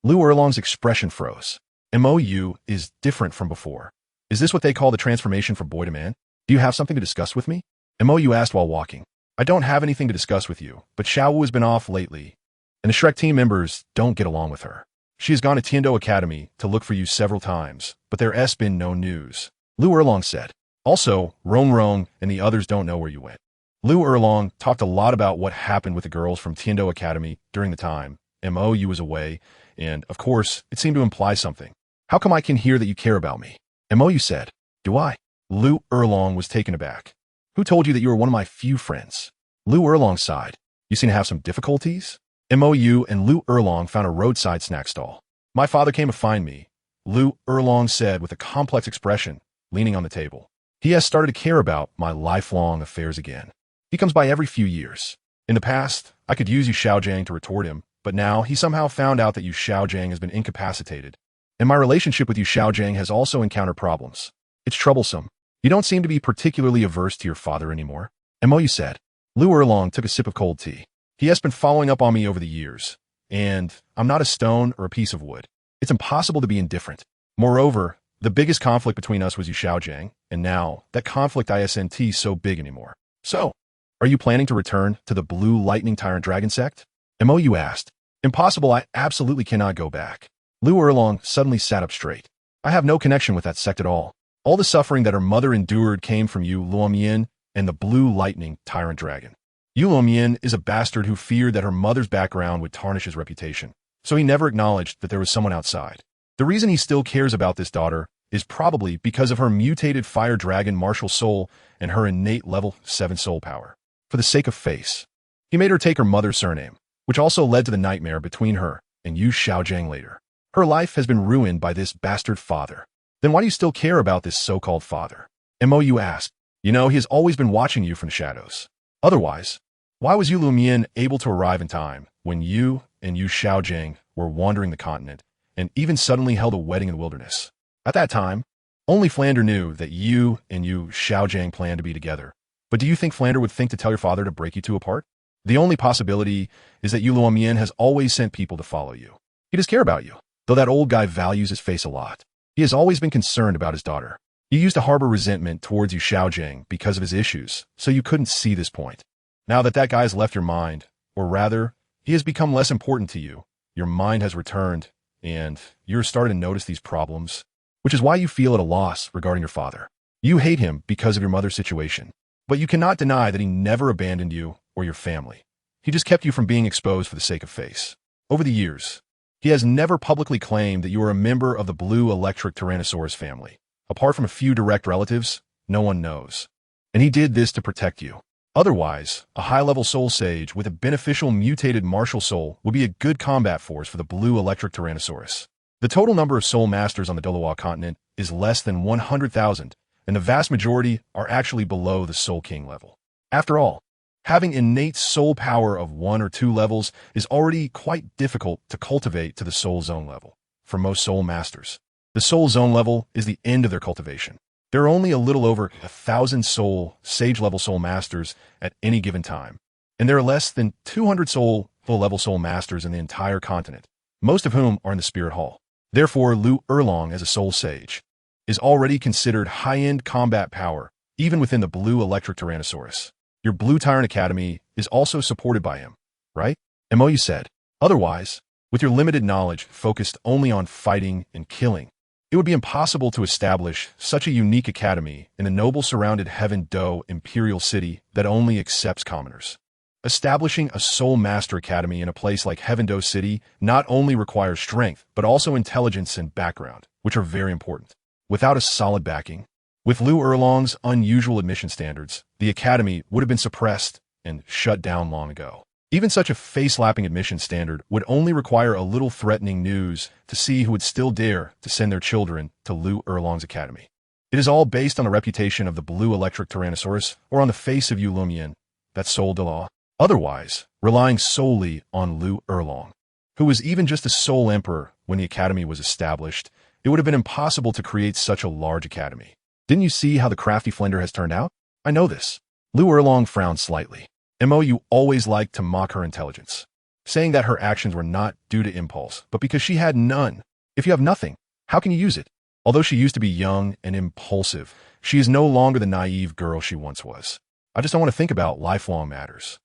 Lu Erlong's expression froze. MOU is different from before. Is this what they call the transformation from boy to man? Do you have something to discuss with me? MOU asked while walking. I don't have anything to discuss with you, but Xiaowu has been off lately, and the Shrek team members don't get along with her. She has gone to Tiando Academy to look for you several times, but there has been no news. Lu Erlong said. Also, Rong Rong and the others don't know where you went. Lu Erlong talked a lot about what happened with the girls from Tiando Academy during the time MOU was away, and, of course, it seemed to imply something. How come I can hear that you care about me? MOU said. Do I? Lu Erlong was taken aback. Who told you that you were one of my few friends? Lu Erlong sighed. You seem to have some difficulties? Mou and Lu Erlong found a roadside snack stall. My father came to find me, Lu Erlong said with a complex expression, leaning on the table. He has started to care about my lifelong affairs again. He comes by every few years. In the past, I could use Yu Xiaojiang to retort him, but now he somehow found out that Yu Xiaojiang has been incapacitated. And my relationship with Yu Xiaojiang has also encountered problems. It's troublesome. You don't seem to be particularly averse to your father anymore. Mou said. Lu Erlong took a sip of cold tea. He has been following up on me over the years, and I'm not a stone or a piece of wood. It's impossible to be indifferent. Moreover, the biggest conflict between us was Yu Xiaojiang, and now that conflict isn't so big anymore. So, are you planning to return to the Blue Lightning Tyrant Dragon sect? Mou asked. Impossible, I absolutely cannot go back. Lu Erlong suddenly sat up straight. I have no connection with that sect at all. All the suffering that her mother endured came from Yu Luomian and the Blue Lightning Tyrant Dragon. Yu Luomian is a bastard who feared that her mother's background would tarnish his reputation, so he never acknowledged that there was someone outside. The reason he still cares about this daughter is probably because of her mutated fire dragon martial soul and her innate level 7 soul power. For the sake of face, he made her take her mother's surname, which also led to the nightmare between her and Yu Xiaojiang later. Her life has been ruined by this bastard father. Then why do you still care about this so-called father? Mou asked. You know, he has always been watching you from the shadows. Otherwise, why was Yu Lumian able to arrive in time when you and Yu Xiaojiang were wandering the continent and even suddenly held a wedding in the wilderness? At that time, only Flander knew that you and Yu Xiaojiang planned to be together. But do you think Flander would think to tell your father to break you two apart? The only possibility is that Yu Luomian has always sent people to follow you. He does care about you, though that old guy values his face a lot. He has always been concerned about his daughter. You used to harbor resentment towards Yu Xiaojiang because of his issues, so you couldn't see this point. Now that that guy's left your mind, or rather, he has become less important to you, your mind has returned, and you're starting to notice these problems, which is why you feel at a loss regarding your father. You hate him because of your mother's situation, but you cannot deny that he never abandoned you or your family. He just kept you from being exposed for the sake of face. Over the years, he has never publicly claimed that you are a member of the Blue Electric Tyrannosaurus family. Apart from a few direct relatives, no one knows. And he did this to protect you. Otherwise, a high-level soul sage with a beneficial mutated martial soul would be a good combat force for the Blue Electric Tyrannosaurus. The total number of soul masters on the Douluo Continent is less than 100,000, and the vast majority are actually below the Soul King level. After all, having innate soul power of 1 or 2 levels is already quite difficult to cultivate to the Soul Zone level. For most soul masters, the Soul Zone level is the end of their cultivation. There are only a little over 1,000 soul, sage-level soul masters at any given time, and there are less than 200 full-level soul masters in the entire continent, most of whom are in the Spirit Hall. Therefore, Lu Erlong, as a soul sage, is already considered high-end combat power, even within the Blue Electric Tyrannosaurus. Your Blue Tyrant Academy is also supported by him, right? Mou said. Otherwise, with your limited knowledge focused only on fighting and killing, it would be impossible to establish such a unique academy in the noble surrounded Heaven Do Imperial City that only accepts commoners. Establishing a Soul Master Academy in a place like Heaven Do City not only requires strength, but also intelligence and background, which are very important. Without a solid backing, with Lu Erlong's unusual admission standards, the academy would have been suppressed and shut down long ago. Even such a face-slapping admission standard would only require a little threatening news to see who would still dare to send their children to Lu Erlong's academy. It is all based on the reputation of the Blue Electric Tyrannosaurus or on the face of Yu Lumian, that Soul de Law. Otherwise, relying solely on Lu Erlong, who was even just a Soul Emperor when the academy was established, it would have been impossible to create such a large academy. Didn't you see how the crafty Flender has turned out? I know this. Lu Erlong frowned slightly. Mou always liked to mock her intelligence, saying that her actions were not due to impulse, but because she had none. If you have nothing, how can you use it? Although she used to be young and impulsive, she is no longer the naive girl she once was. I just don't want to think about lifelong matters.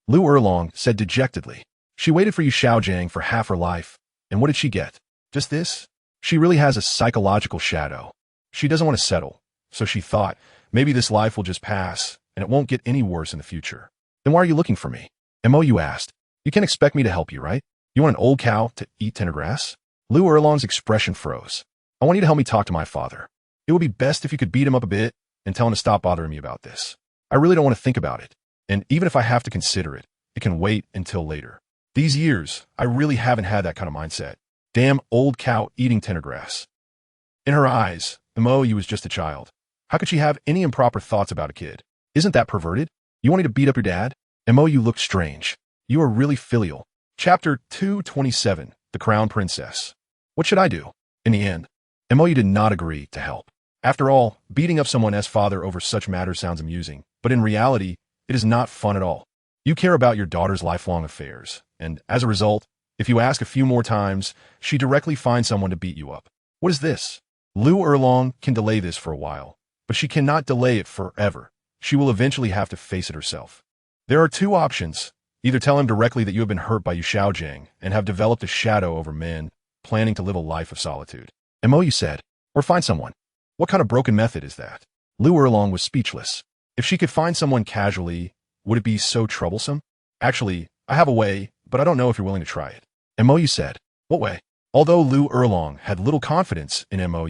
Lu Erlong said dejectedly. She waited for Yu Xiaojiang for half her life, and what did she get? Just this? She really has a psychological shadow. She doesn't want to settle, so she thought, maybe this life will just pass, and it won't get any worse in the future. Then why are you looking for me? Mou asked. You can't expect me to help you, right? You want an old cow to eat tender grass? Lu Erlong's expression froze. I want you to help me talk to my father. It It would be best if you could beat him up a bit and tell him to stop bothering me about this. I really don't want to think about it. And even if I have to consider it, it can wait until later. These years, I really haven't had that kind of mindset. Damn old cow eating tender grass. In her eyes, Mo was just a child. How could she have any improper thoughts about a kid? Isn't that perverted? You want me to beat up your dad? Mo looked strange. You are really filial. Chapter 227, The Crown Princess. What should I do? In the end, Mo did not agree to help. After all, beating up someone's father over such matters sounds amusing, but in reality, it is not fun at all. You care about your daughter's lifelong affairs, and as a result, if you ask a few more times, she directly finds someone to beat you up. What is this? Lu Erlong can delay this for a while, but she cannot delay it forever. She will eventually have to face it herself. There are two options. Either tell him directly that you have been hurt by Yu Xiaojiang and have developed a shadow over men, planning to live a life of solitude. Mo said, or find someone. What kind of broken method is that? Lu Erlong was speechless. If she could find someone casually, would it be so troublesome? Actually, I have a way, but I don't know if you're willing to try it. Mo said, what way? Although Lu Erlong had little confidence in Mo,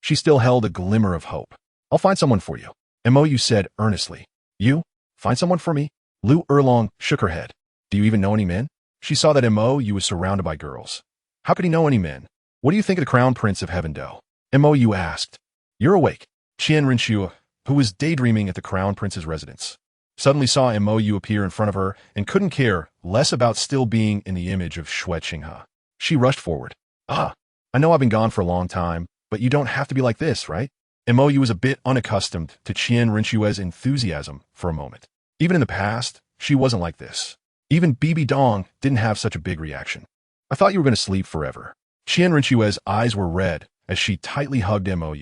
she still held a glimmer of hope. I'll find someone for you. Mo said earnestly. You? Find someone for me? Lu Erlong shook her head. Do you even know any men? She saw that Mo was surrounded by girls. How could he know any men? What do you think of the Crown Prince of Heaven Do? Mo asked. You're awake. Qian Rinxue, who was daydreaming at the Crown Prince's residence, suddenly saw Mo appear in front of her and couldn't care less about still being in the image of Xue Qinghe. She rushed forward. I know I've been gone for a long time, but you don't have to be like this, right? Mo was a bit unaccustomed to Qian Rinxue's enthusiasm for a moment. Even in the past, she wasn't like this. Even Bibi Dong didn't have such a big reaction. I thought you were going to sleep forever. Qian Rinxue's eyes were red as she tightly hugged Mo.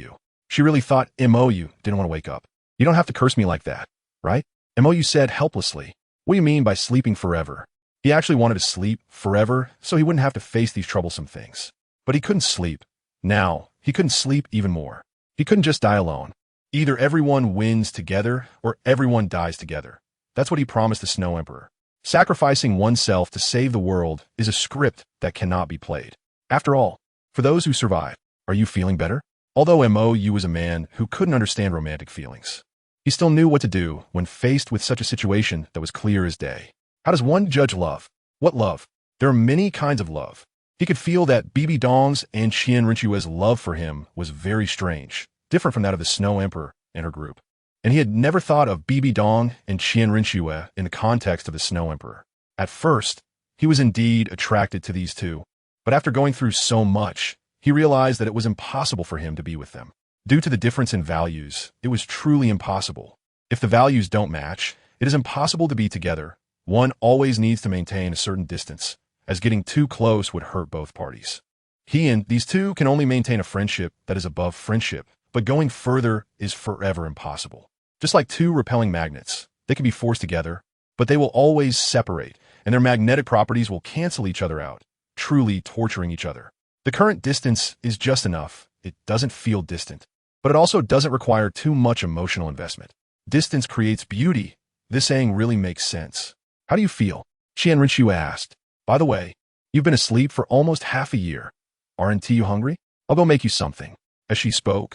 She really thought Mo didn't want to wake up. You don't have to curse me like that, right? Mo said helplessly. What do you mean by sleeping forever? He actually wanted to sleep forever so he wouldn't have to face these troublesome things. But he couldn't sleep. Now, he couldn't sleep even more. He couldn't just die alone. Either everyone wins together or everyone dies together. That's what he promised the Snow Emperor. Sacrificing oneself to save the world is a script that cannot be played. After all, for those who survive, are you feeling better? Although Mo was a man who couldn't understand romantic feelings, he still knew what to do when faced with such a situation that was clear as day. How does one judge love? What love? There are many kinds of love. He could feel that Bibi Dong's and Qian Rinxue's love for him was very strange, different from that of the Snow Emperor and her group. And he had never thought of Bibi Dong and Qian Rinxue in the context of the Snow Emperor. At first, he was indeed attracted to these two, but after going through so much, he realized that it was impossible for him to be with them. Due to the difference in values, it was truly impossible. If the values don't match, it is impossible to be together. One always needs to maintain a certain distance, as getting too close would hurt both parties. He and these two can only maintain a friendship that is above friendship, but going further is forever impossible. Just like two repelling magnets, they can be forced together, but they will always separate, and their magnetic properties will cancel each other out, truly torturing each other. The current distance is just enough. It doesn't feel distant, but it also doesn't require too much emotional investment. Distance creates beauty. This saying really makes sense. How do you feel? Qian Rinxue asked. By the way, you've been asleep for almost half a year. Aren't you hungry? I'll go make you something. As she spoke,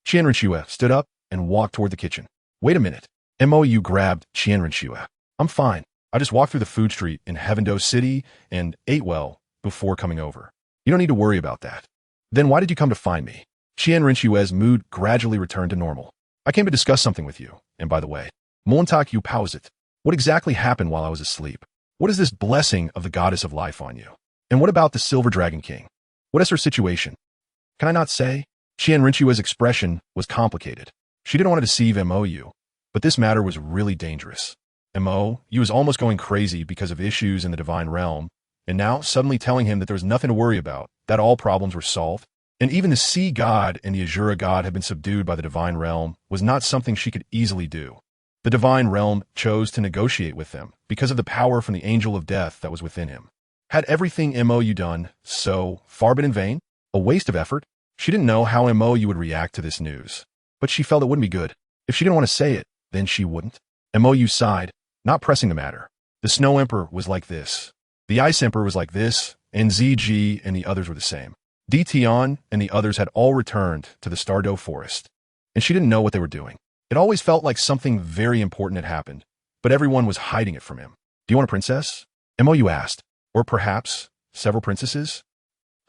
Qian Rinxue stood up and walked toward the kitchen. Wait a minute. Mo grabbed Qian Rinxue. I'm fine. I just walked through the food street in Heavendo City and ate well before coming over. You don't need to worry about that. Then why did you come to find me? Qian Rinxue's mood gradually returned to normal. I came to discuss something with you. And by the way, Montak you pausit. What exactly happened while I was asleep? What is this blessing of the goddess of life on you? And what about the Silver Dragon King? What is her situation? Can I not say? Qian Rinxue's expression was complicated. She didn't want to deceive Mo, but this matter was really dangerous. Mo was almost going crazy because of issues in the divine realm, and now suddenly telling him that there was nothing to worry about, that all problems were solved, and even the sea god and the Azura god had been subdued by the divine realm was not something she could easily do. The divine realm chose to negotiate with them because of the power from the angel of death that was within him. Had everything Mo done so far been in vain? A waste of effort? She didn't know how Mo would react to this news, but she felt it wouldn't be good. If she didn't want to say it, then she wouldn't. Mo sighed, not pressing the matter. The Snow Emperor was like this. The Ice Emperor was like this, and ZG and the others were the same. Di Tian and the others had all returned to the Stardow Forest, and she didn't know what they were doing. It always felt like something very important had happened, but everyone was hiding it from him. Do you want a princess? Mou asked. Or perhaps several princesses?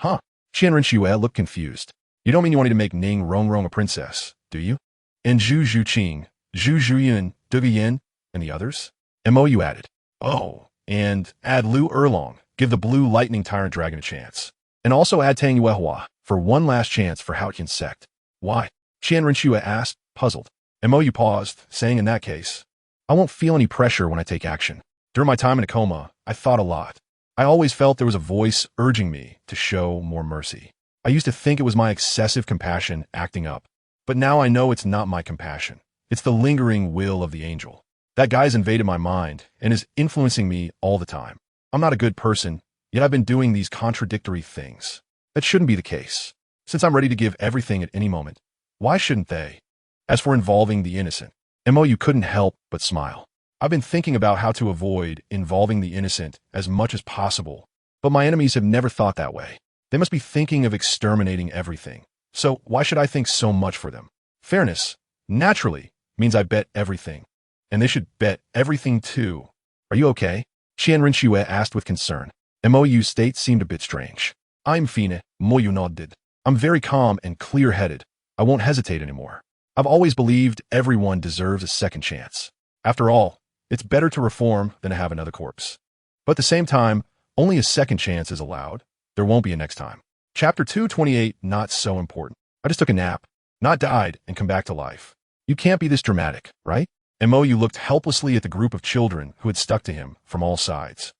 Huh? Qian Rinxue looked confused. You don't mean you want me to make Ning Rongrong a princess, do you? And Zhu Zhuqing, Zhu Zhuyin, Dugu Yin, and the others? Mou added. Oh, and add Lu Erlong, give the blue lightning tyrant dragon a chance. And also add Tang Yuehua for one last chance for Haotian's sect. Why? Qian Rinxue asked, puzzled. Mou paused, saying in that case, I won't feel any pressure when I take action. During my time in a coma, I thought a lot. I always felt there was a voice urging me to show more mercy. I used to think it was my excessive compassion acting up, but now I know it's not my compassion. It's the lingering will of the angel. That guy's invaded my mind and is influencing me all the time. I'm not a good person, yet I've been doing these contradictory things. That shouldn't be the case. Since I'm ready to give everything at any moment, why shouldn't they? As for involving the innocent, Mou couldn't help but smile. I've been thinking about how to avoid involving the innocent as much as possible, but my enemies have never thought that way. They must be thinking of exterminating everything. So why should I think so much for them? Fairness, naturally, means I bet everything. And they should bet everything too. Are you okay? Qian Rinxue asked with concern. Mou's state seemed a bit strange. I'm fine, Mou nodded. I'm very calm and clear-headed. I won't hesitate anymore. I've always believed everyone deserves a second chance. After all, it's better to reform than to have another corpse. But at the same time, only a second chance is allowed. There won't be a next time. Chapter 228, not so important. I just took a nap, not died, and come back to life. You can't be this dramatic, right? Mou looked helplessly at the group of children who had stuck to him from all sides.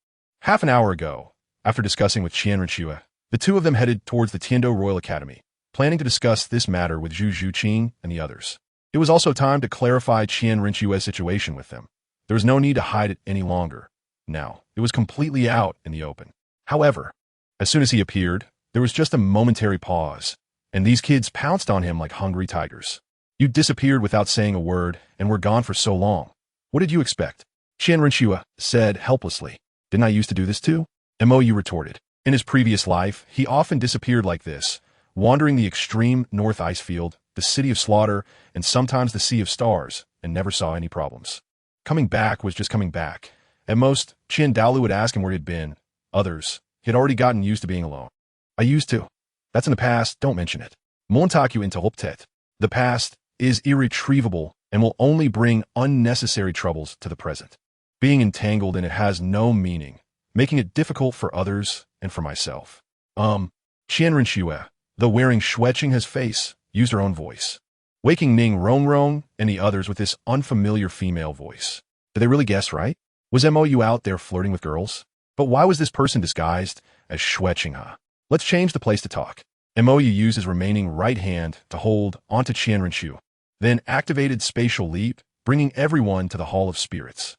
Half an hour ago, after discussing with Qian Rinxue, the two of them headed towards the Tiando Royal Academy, planning to discuss this matter with Zhu Zhuqing and the others. It was also time to clarify Qian Rinxue's situation with them. There was no need to hide it any longer. Now, it was completely out in the open. However, as soon as he appeared, there was just a momentary pause, and these kids pounced on him like hungry tigers. You disappeared without saying a word and were gone for so long. What did you expect? Qian Rinxue said helplessly. Didn't I used to do this too? Mou retorted. In his previous life, he often disappeared like this, wandering the extreme North Ice Field, the City of Slaughter, and sometimes the Sea of Stars, and never saw any problems. Coming back was just coming back. At most, Qin Dalu would ask him where he'd been. Others, he had already gotten used to being alone. I used to. That's in the past, don't mention it. Montaku interrupted. The past is irretrievable and will only bring unnecessary troubles to the present. Being entangled in it has no meaning, making it difficult for others and for myself. Qian Rinxue, though wearing Xueqing face, used her own voice, waking Ning Rongrong and the others with this unfamiliar female voice. Did they really guess right? Was Mou out there flirting with girls? But why was this person disguised as Xueqing? Let's change the place to talk. Mou used his remaining right hand to hold onto Qian Rinxue, then activated Spatial Leap, bringing everyone to the Hall of Spirits.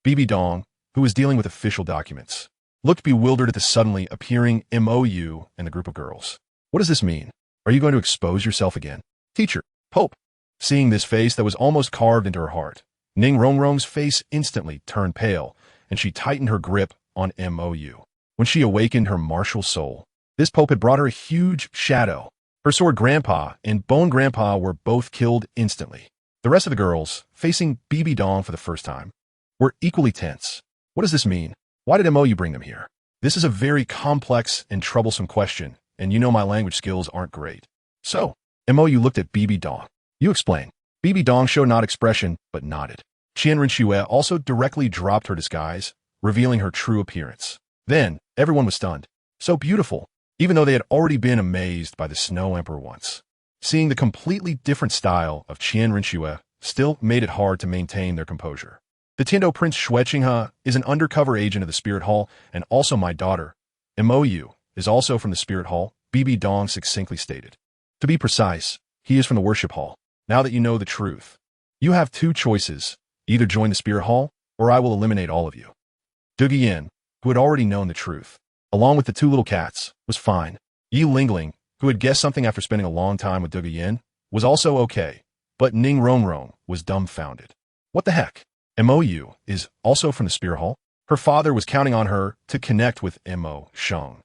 Bibi Dong, who was dealing with official documents, looked bewildered at the suddenly appearing Mou and the group of girls. What does this mean? Are you going to expose yourself again? Teacher, Pope. Seeing this face that was almost carved into her heart, Ning Rongrong's face instantly turned pale, and she tightened her grip on Mou. When she awakened her martial soul, this Pope had brought her a huge shadow. Her sword Grandpa and Bone Grandpa were both killed instantly. The rest of the girls, facing Bibi Dong for the first time, were equally tense. What does this mean? Why did Mou bring them here? This is a very complex and troublesome question, and you know my language skills aren't great. So, Mou looked at Bibi Dong. You explain. Bibi Dong showed not expression, but nodded. Qian Rinxue also directly dropped her disguise, revealing her true appearance. Then, everyone was stunned. So beautiful, even though they had already been amazed by the Snow Emperor once. Seeing the completely different style of Qian Rinxue still made it hard to maintain their composure. The Tiando Prince Xueqing is an undercover agent of the Spirit Hall and also my daughter. Mou is also from the Spirit Hall, Bibi Dong succinctly stated. To be precise, he is from the Worship Hall. Now that you know the truth, you have two choices. Either join the Spirit Hall, or I will eliminate all of you. Dugu Yin, who had already known the truth, along with the two little cats, was fine. Yi Lingling, who had guessed something after spending a long time with Dugu Yin, was also okay, but Ning Rongrong was dumbfounded. What the heck? Mou is also from the Spirit Hall? Her father was counting on her to connect with Mo Sheng.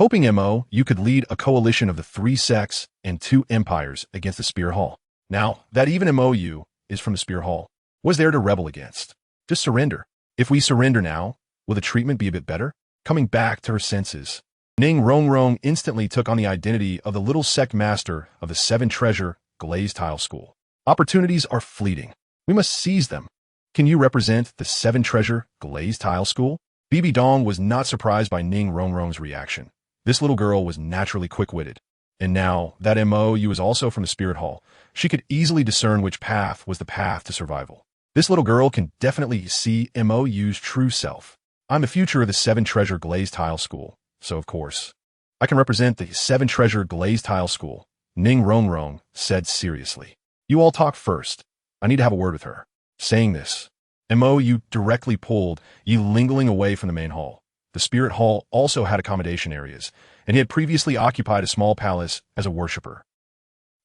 hoping Mo you could lead a coalition of the 3 sects and 2 empires against the Spear Hall. Now, that even MOU is from the Spear Hall was there to rebel against. Just surrender. If we surrender now, will the treatment be a bit better? Coming back to her senses, Ning Rongrong instantly took on the identity of the little sect master of the 7 treasure glazed tile school. Opportunities are fleeting. We must seize them. Can you represent the 7 treasure glazed tile school? Bibi Dong was not surprised by Ning Rongrong's reaction. This little girl was naturally quick-witted. And now that MOU was also from the Spirit Hall, she could easily discern which path was the path to survival. This little girl can definitely see MOU's true self. I'm the future of the 7 treasure glazed tile school, so of course, I can represent the 7 treasure glazed tile school, Ning Rongrong said seriously. You all talk first. I need to have a word with her. Saying this, MOU directly pulled Yi Lingling away from the main hall. The Spirit Hall also had accommodation areas, and he had previously occupied a small palace as a worshipper.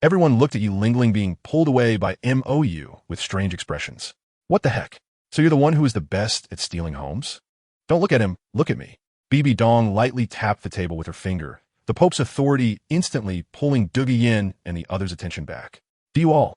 Everyone looked at Yi Lingling being pulled away by MOU with strange expressions. What the heck? So you're the one who is the best at stealing homes? Don't look at him, look at me. Bibi Dong lightly tapped the table with her finger, the Pope's authority instantly pulling Dougie Yin and the others' attention back. Do you all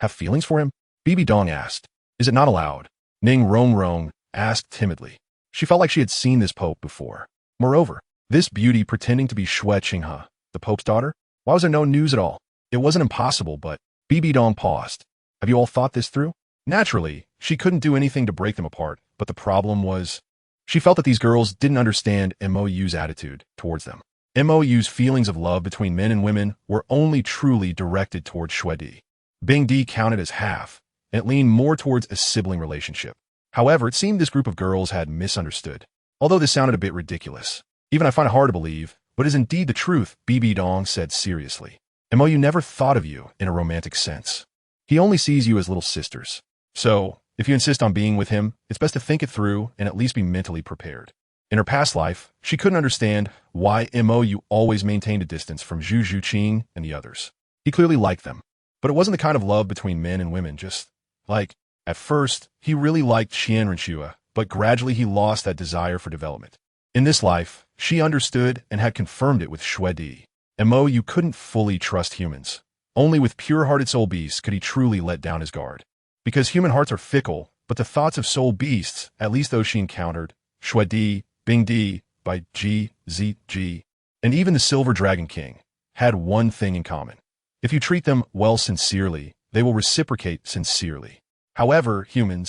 have feelings for him? Bibi Dong asked. Is it not allowed? Ning Rongrong asked timidly. She felt like she had seen this Pope before. Moreover, this beauty pretending to be Xue Qinghe, the Pope's daughter? Why was there no news at all? It wasn't impossible, but Bibi Dong paused. Have you all thought this through? Naturally, she couldn't do anything to break them apart, but the problem was, she felt that these girls didn't understand MOU's attitude towards them. MOU's feelings of love between men and women were only truly directed towards Xue Di. Bing Di counted as half, and it leaned more towards a sibling relationship. However, it seemed this group of girls had misunderstood. Although this sounded a bit ridiculous. Even I find it hard to believe, but it is indeed the truth, Bibi Dong said seriously. MOU never thought of you in a romantic sense. He only sees you as little sisters. So, if you insist on being with him, it's best to think it through and at least be mentally prepared. In her past life, she couldn't understand why MOU always maintained a distance from Zhu Zhuqing and the others. He clearly liked them, but it wasn't the kind of love between men and women, just like, at first, he really liked Qian Renshua, but gradually he lost that desire for development. In this life, she understood and had confirmed it with Xue Di. MOU couldn't fully trust humans. Only with pure-hearted soul beasts could he truly let down his guard. Because human hearts are fickle, but the thoughts of soul beasts, at least those she encountered, Xue Di, Bing Di, by Ji, Zi, Ji, and even the Silver Dragon King, had one thing in common. If you treat them well sincerely, they will reciprocate sincerely. However, human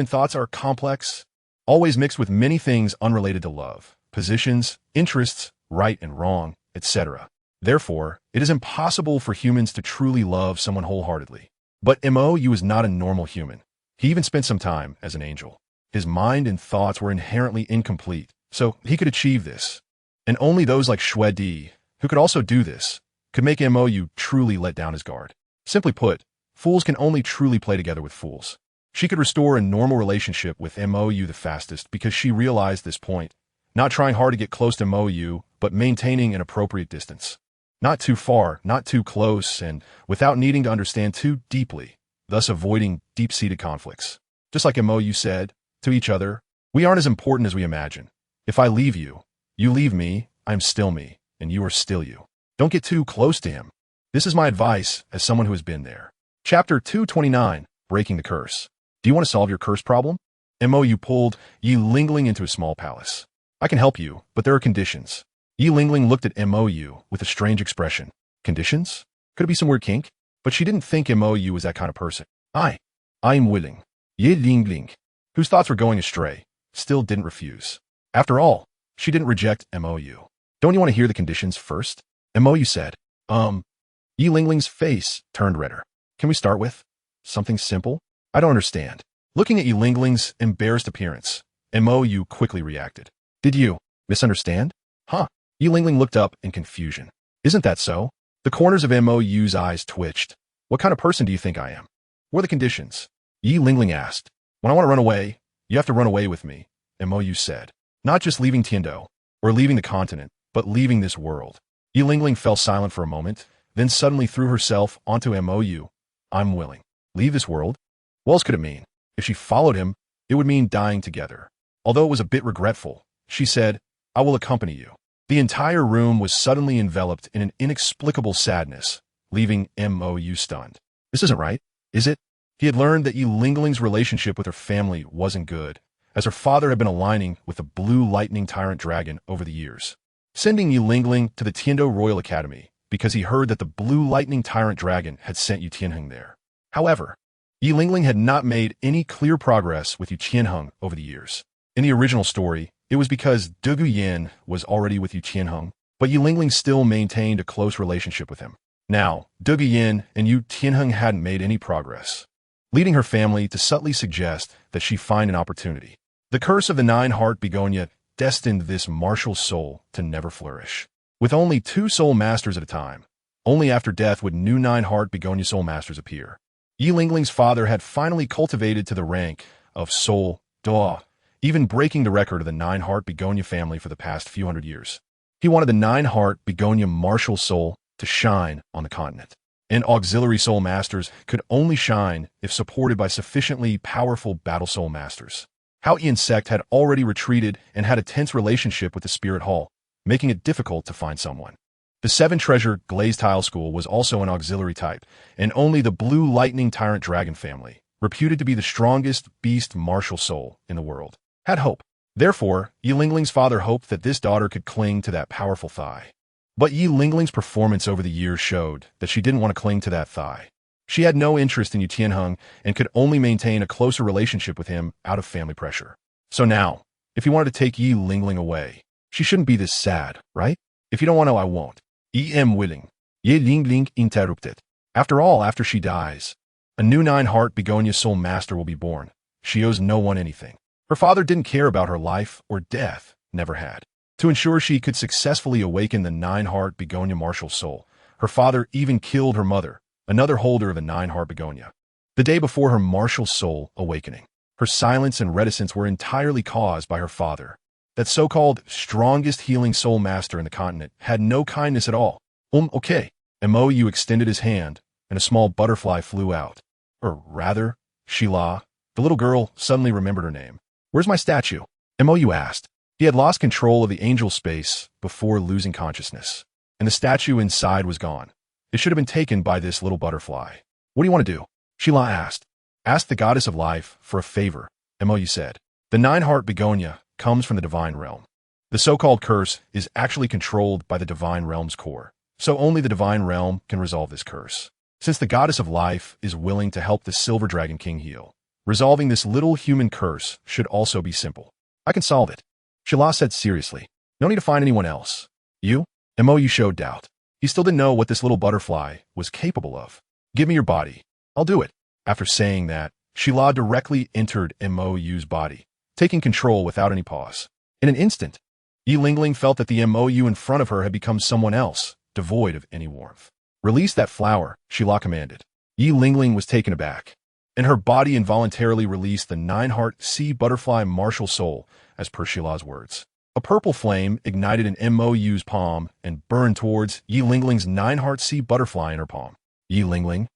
thoughts are complex, always mixed with many things unrelated to love, positions, interests, right and wrong, etc. Therefore, it is impossible for humans to truly love someone wholeheartedly. But MOU is not a normal human. He even spent some time as an angel. His mind and thoughts were inherently incomplete, so he could achieve this. And only those like Xue Di, who could also do this, could make MOU truly let down his guard. Simply put, fools can only truly play together with fools. She could restore a normal relationship with MOU the fastest because she realized this point, not trying hard to get close to MOU, but maintaining an appropriate distance. Not too far, not too close, and without needing to understand too deeply, thus avoiding deep-seated conflicts. Just like MOU said to each other, we aren't as important as we imagine. If I leave you, you leave me, I'm still me, and you are still you. Don't get too close to him. This is my advice as someone who has been there. Chapter 229, Breaking the Curse. Do you want to solve your curse problem? MOU pulled Yi Lingling into a small palace. I can help you, but there are conditions. Yi Lingling looked at MOU with a strange expression. Conditions? Could it be some weird kink? But she didn't think MOU was that kind of person. I'm willing. Yi Lingling, whose thoughts were going astray, still didn't refuse. After all, she didn't reject MOU. Don't you want to hear the conditions first? MOU said. Yi Lingling's face turned redder. Can we start with something simple? I don't understand. Looking at Yi Lingling's embarrassed appearance, MOU quickly reacted. Did you misunderstand? Huh? Yi Lingling looked up in confusion. Isn't that so? The corners of MOU's eyes twitched. What kind of person do you think I am? What are the conditions? Yi Lingling asked. When I want to run away, you have to run away with me, MOU said. Not just leaving Tiando, or leaving the continent, but leaving this world. Yi Lingling fell silent for a moment, then suddenly threw herself onto MOU. I'm willing. Leave this world? What else could it mean? If she followed him, it would mean dying together. Although it was a bit regretful, she said, I will accompany you. The entire room was suddenly enveloped in an inexplicable sadness, leaving Mo stunned. This isn't right, is it? He had learned that Yi Lingling's relationship with her family wasn't good, as her father had been aligning with the blue lightning tyrant dragon over the years, sending Yi Lingling to the Tiando Royal Academy because he heard that the blue lightning tyrant dragon had sent Yu Tianheng there. However, Yi Lingling had not made any clear progress with Yu Tianheng over the years. In the original story, it was because Dugu Yin was already with Yu Tianheng, but Yi Lingling still maintained a close relationship with him. Now, Dugu Yin and Yu Tianheng hadn't made any progress, leading her family to subtly suggest that she find an opportunity. The curse of the nine-heart begonia destined this martial soul to never flourish. With only 2 soul masters at a time, only after death would new nine-heart begonia soul masters appear. Yi Lingling's father had finally cultivated to the rank of soul Daw, even breaking the record of the nine-heart begonia family for the past few hundred years. He wanted the nine-heart begonia martial soul to shine on the continent. And auxiliary soul masters could only shine if supported by sufficiently powerful battle soul masters. Hao Ian sect had already retreated and had a tense relationship with the Spirit Hall, making it difficult to find someone. The 7-treasure glazed tile school was also an auxiliary type, and only the blue lightning tyrant dragon family, reputed to be the strongest beast martial soul in the world, had hope. Therefore, Yi Lingling's father hoped that this daughter could cling to that powerful thigh. But Yi Lingling's performance over the years showed that she didn't want to cling to that thigh. She had no interest in Yu Tianheng and could only maintain a closer relationship with him out of family pressure. So now, if he wanted to take Yi Lingling away, she shouldn't be this sad, right? If you don't want to, I won't. Yi am willing. Yi Lingling interrupted. After all, after she dies, a new nine-heart begonia soul master will be born. She owes no one anything. Her father didn't care about her life or death, never had. To ensure she could successfully awaken the nine-heart begonia martial soul, her father even killed her mother, another holder of a nine-heart begonia. The day before her martial soul awakening, her silence and reticence were entirely caused by her father. That so-called strongest healing soul master in the continent had no kindness at all. Okay. Mo extended his hand, and a small butterfly flew out. Or rather, Shila, the little girl, suddenly remembered her name. Where's my statue? Mo asked. He had lost control of the angel space before losing consciousness, and the statue inside was gone. It should have been taken by this little butterfly. What do you want to do? Shila asked. Ask the goddess of life for a favor, Mo said. The nine-heart begonia comes from the divine realm. The so-called curse is actually controlled by the divine realm's core, so only the divine realm can resolve this curse. Since the goddess of life is willing to help the Silver Dragon King heal, resolving this little human curse should also be simple. I can solve it, Shila said seriously. No need to find anyone else. You? Mo showed doubt. He still didn't know what this little butterfly was capable of. Give me your body. I'll do it. After saying that, Shila directly entered Mo's body, taking control without any pause. In an instant, Yi Lingling felt that the Mo in front of her had become someone else, devoid of any warmth. Release that flower, Shila commanded. Yi Lingling was taken aback, and her body involuntarily released the nine-heart sea butterfly martial soul, as per Shila's words. A purple flame ignited in Mo's palm and burned towards Yi Lingling's nine-heart sea butterfly in her palm. Yi Lingling?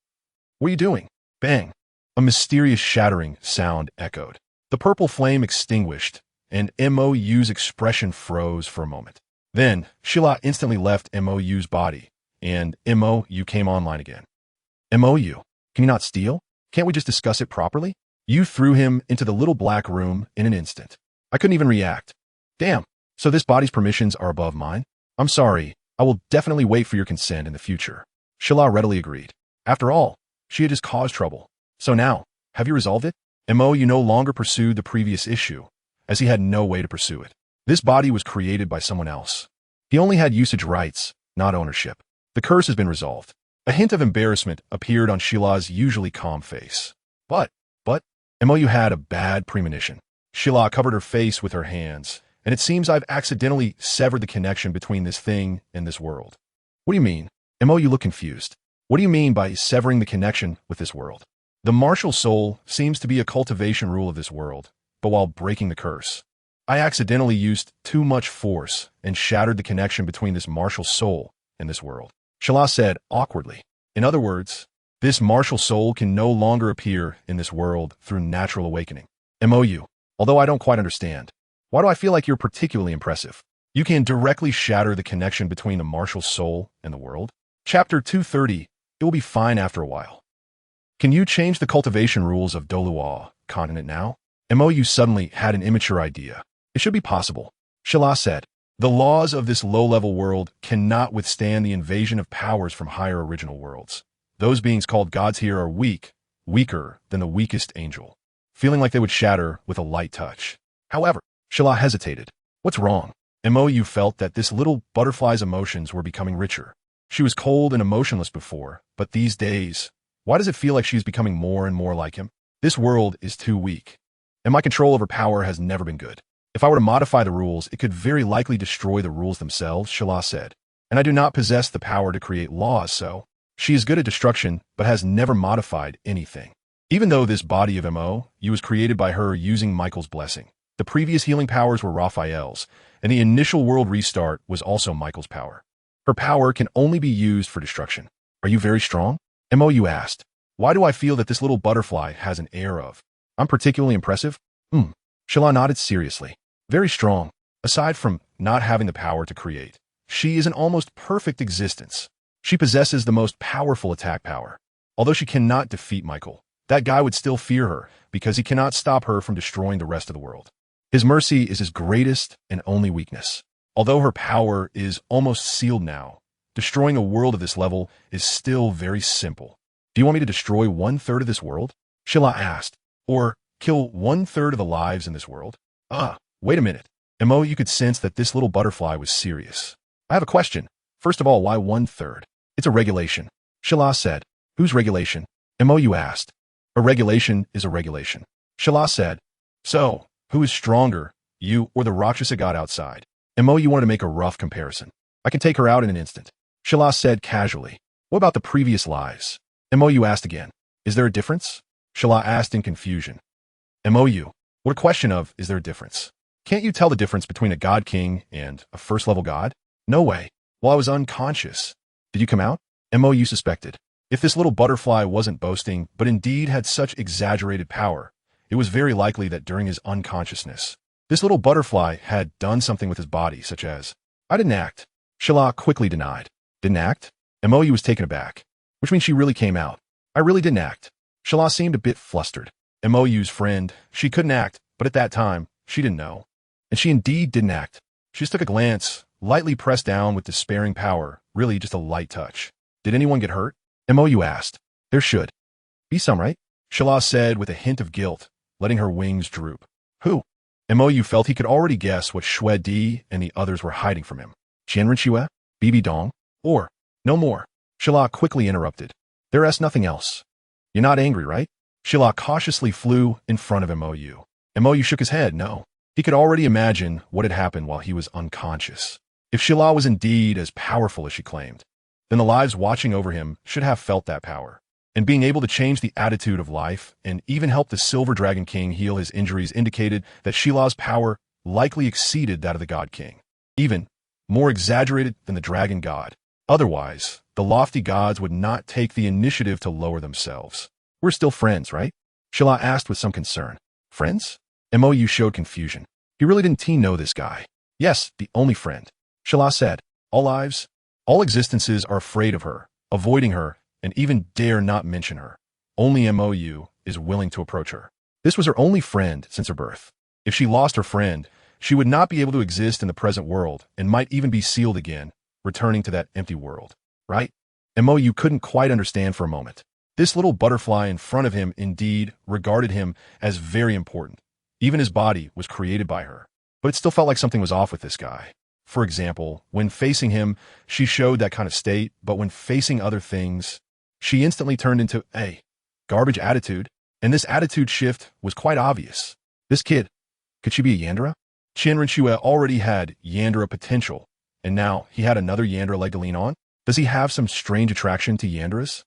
What are you doing? Bang! A mysterious shattering sound echoed. The purple flame extinguished, and Mo's expression froze for a moment. Then, Shila instantly left Mo's body, and Mo came online again. Mo, can you not steal? Can't we just discuss it properly? You threw him into the little black room in an instant. I couldn't even react. Damn, so this body's permissions are above mine? I'm sorry, I will definitely wait for your consent in the future. Shila readily agreed. After all, she had just caused trouble. So now, have you resolved it? Mo no longer pursued the previous issue, as he had no way to pursue it. This body was created by someone else. He only had usage rights, not ownership. The curse has been resolved. A hint of embarrassment appeared on Shila's usually calm face. But, Mo had a bad premonition. Shila covered her face with her hands, and it seems I've accidentally severed the connection between this thing and this world. What do you mean? Mo, you look confused. What do you mean by severing the connection with this world? The martial soul seems to be a cultivation rule of this world, but while breaking the curse, I accidentally used too much force and shattered the connection between this martial soul and this world. Shila said awkwardly. In other words, this martial soul can no longer appear in this world through natural awakening. Mo, although I don't quite understand, why do I feel like you're particularly impressive? You can directly shatter the connection between the martial soul and the world. Chapter 230. It will be fine after a while. Can you change the cultivation rules of Douluo Continent now? Mou suddenly had an immature idea. It should be possible. Shala said, the laws of this low-level world cannot withstand the invasion of powers from higher original worlds. Those beings called gods here are weak, weaker than the weakest angel, feeling like they would shatter with a light touch. However, Shala hesitated. What's wrong? Mou felt that this little butterfly's emotions were becoming richer. She was cold and emotionless before, but these days, why does it feel like she's becoming more and more like him? This world is too weak, and my control over power has never been good. If I were to modify the rules, it could very likely destroy the rules themselves, Shala said. And I do not possess the power to create laws, so she is good at destruction, but has never modified anything. Even though this body of Mou was created by her using Michael's blessing, the previous healing powers were Raphael's, and the initial world restart was also Michael's power. Her power can only be used for destruction. Are you very strong? Mou asked. Why do I feel that this little butterfly has an air of, I'm particularly impressive? Shala nodded seriously. Very strong. Aside from not having the power to create, she is an almost perfect existence. She possesses the most powerful attack power. Although she cannot defeat Michael, that guy would still fear her because he cannot stop her from destroying the rest of the world. His mercy is his greatest and only weakness. Although her power is almost sealed now, destroying a world of this level is still very simple. Do you want me to destroy 1/3 of this world? Shala asked. Or kill 1/3 of the lives in this world? Wait a minute. Mou could sense that this little butterfly was serious. I have a question. First of all, why 1/3? It's a regulation. Shala said. Whose regulation? Mou asked. A regulation is a regulation. Shala said. So, who is stronger, you or the Rakshasa god outside? Mou wanted to make a rough comparison. I can take her out in an instant. Shala said casually. What about the previous lives? Mou asked again. Is there a difference? Shala asked in confusion. Mou, what a question of, is there a difference? Can't you tell the difference between a god king and a first-level god? No way. Well, I was unconscious. Did you come out? Mou suspected. If this little butterfly wasn't boasting, but indeed had such exaggerated power, it was very likely that during his unconsciousness, this little butterfly had done something with his body, such as, I didn't act. Shala quickly denied. Didn't act? Mou was taken aback. Which means she really came out. I really didn't act. Shala seemed a bit flustered. Mou's friend, she couldn't act, but at that time, she didn't know. And she indeed didn't act. She just took a glance, lightly pressed down with despairing power, really just a light touch. Did anyone get hurt? Mou asked. There should be some, right? Shala said with a hint of guilt, letting her wings droop. Who? Mou felt he could already guess what Xue Di and the others were hiding from him. Qianren Xue? Bibi Dong? Or, no more. Shala quickly interrupted. There is nothing else. You're not angry, right? Shala cautiously flew in front of Mou. Mou shook his head, no. He could already imagine what had happened while he was unconscious. If Shala was indeed as powerful as she claimed, then the lives watching over him should have felt that power. And being able to change the attitude of life and even help the Silver Dragon King heal his injuries indicated that Shala's power likely exceeded that of the God King, even more exaggerated than the Dragon God. Otherwise, the lofty gods would not take the initiative to lower themselves. We're still friends, right? Shala asked with some concern. Friends? Mou showed confusion. He really didn't know this guy. Yes, the only friend. Shala said. All lives, all existences are afraid of her, avoiding her, and even dare not mention her. Only Mou is willing to approach her. This was her only friend since her birth. If she lost her friend, she would not be able to exist in the present world and might even be sealed again, returning to that empty world. Right? Mou couldn't quite understand for a moment. This little butterfly in front of him indeed regarded him as very important. Even his body was created by her. But it still felt like something was off with this guy. For example, when facing him, she showed that kind of state, but when facing other things, she instantly turned into a garbage attitude, and this attitude shift was quite obvious. This kid, could she be a Yandere? Qianren Xue already had Yandere potential, and now he had another Yandere leg to lean on? Does he have some strange attraction to Yanderes?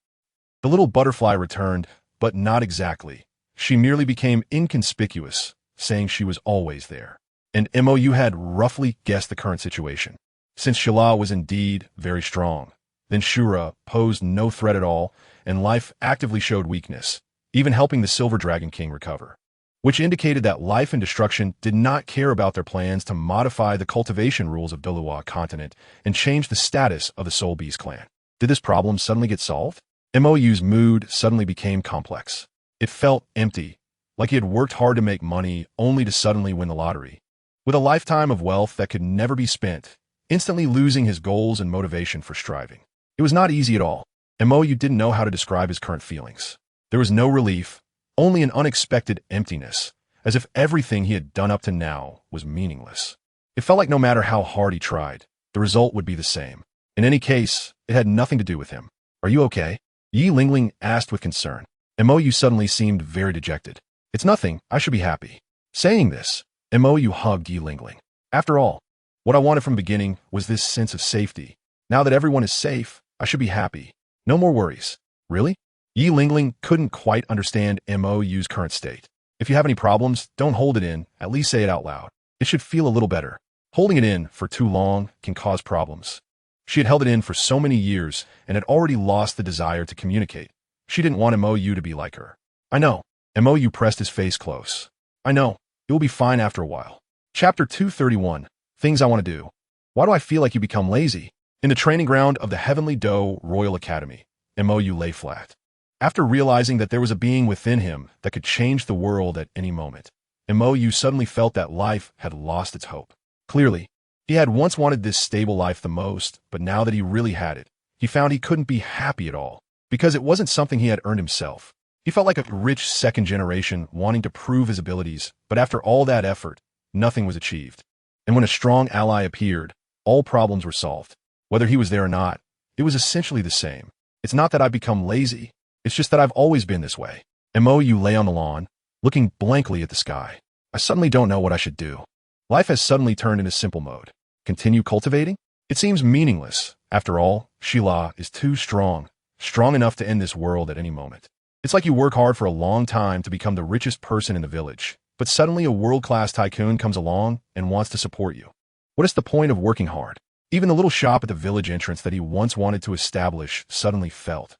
The little butterfly returned, but not exactly. She merely became inconspicuous, saying she was always there. And Mou had roughly guessed the current situation. Since Shala was indeed very strong, then Shura posed no threat at all, and life actively showed weakness, even helping the Silver Dragon King recover. which indicated that life and destruction did not care about their plans to modify the cultivation rules of Douluo Continent and change the status of the Soul Beast clan. Did this problem suddenly get solved? MOU's mood suddenly became complex. It felt empty, like he had worked hard to make money only to suddenly win the lottery. With a lifetime of wealth that could never be spent, instantly losing his goals and motivation for striving. It was not easy at all. MOU didn't know how to describe his current feelings. There was no relief, only an unexpected emptiness, as if everything he had done up to now was meaningless. It felt like no matter how hard he tried, the result would be the same. In any case, it had nothing to do with him. Are you okay? Yi Lingling asked with concern. MOU suddenly seemed very dejected. It's nothing, I should be happy. Saying this, MOU hugged Yi Lingling. After all, what I wanted from the beginning was this sense of safety. Now that everyone is safe, I should be happy. No more worries. Really? Yi Lingling couldn't quite understand MOU's current state. If you have any problems, don't hold it in, at least say it out loud. It should feel a little better. Holding it in for too long can cause problems. She had held it in for so many years and had already lost the desire to communicate. She didn't want MOU to be like her. I know. MOU pressed his face close. I know. It will be fine after a while. Chapter 231. Things I want to do. Why do I feel like you become lazy? In the training ground of the Heavenly Do Royal Academy, MOU lay flat. After realizing that there was a being within him that could change the world at any moment, MOU suddenly felt that life had lost its hope. Clearly, he had once wanted this stable life the most, but now that he really had it, he found he couldn't be happy at all, because it wasn't something he had earned himself. He felt like a rich second generation wanting to prove his abilities, but after all that effort, nothing was achieved. And when a strong ally appeared, all problems were solved. Whether he was there or not, it was essentially the same. It's not that I've become lazy, it's just that I've always been this way. MOU lay on the lawn, looking blankly at the sky. I suddenly don't know what I should do. Life has suddenly turned into simple mode. Continue cultivating? It seems meaningless. After all, Shila is too strong enough to end this world at any moment. It's like you work hard for a long time to become the richest person in the village, but suddenly a world-class tycoon comes along and wants to support you. What is the point of working hard? Even the little shop at the village entrance that he once wanted to establish suddenly felt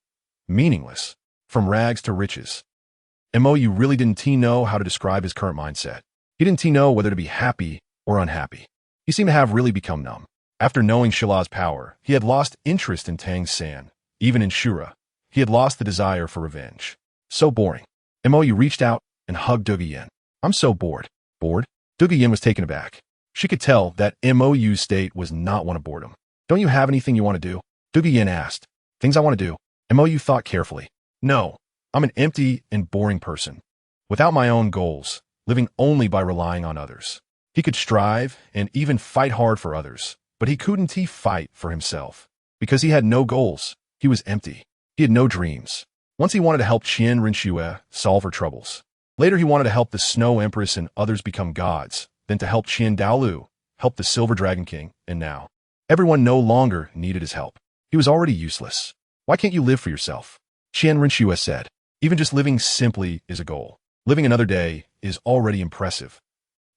meaningless. From rags to riches. MOU really didn't know how to describe his current mindset. He didn't know whether to be happy or unhappy. He seemed to have really become numb. After knowing Shila's power, he had lost interest in Tang San. Even in Shura, he had lost the desire for revenge. So boring. MOU reached out and hugged Duga Yin. I'm so bored. Bored? Duga Yin was taken aback. She could tell that MOU's state was not one of boredom. Don't you have anything you want to do? Duga Yin asked. Things I want to do. MOU thought carefully. No, I'm an empty and boring person. Without my own goals, living only by relying on others. He could strive and even fight hard for others, but he couldn't fight for himself. Because he had no goals, he was empty. He had no dreams. Once he wanted to help Qian Rinxue solve her troubles. Later he wanted to help the Snow Empress and others become gods, then to help Qian Dalu, help the Silver Dragon King, and now. Everyone no longer needed his help. He was already useless. Why can't you live for yourself? Qian Rinxue said. Even just living simply is a goal. Living another day is already impressive.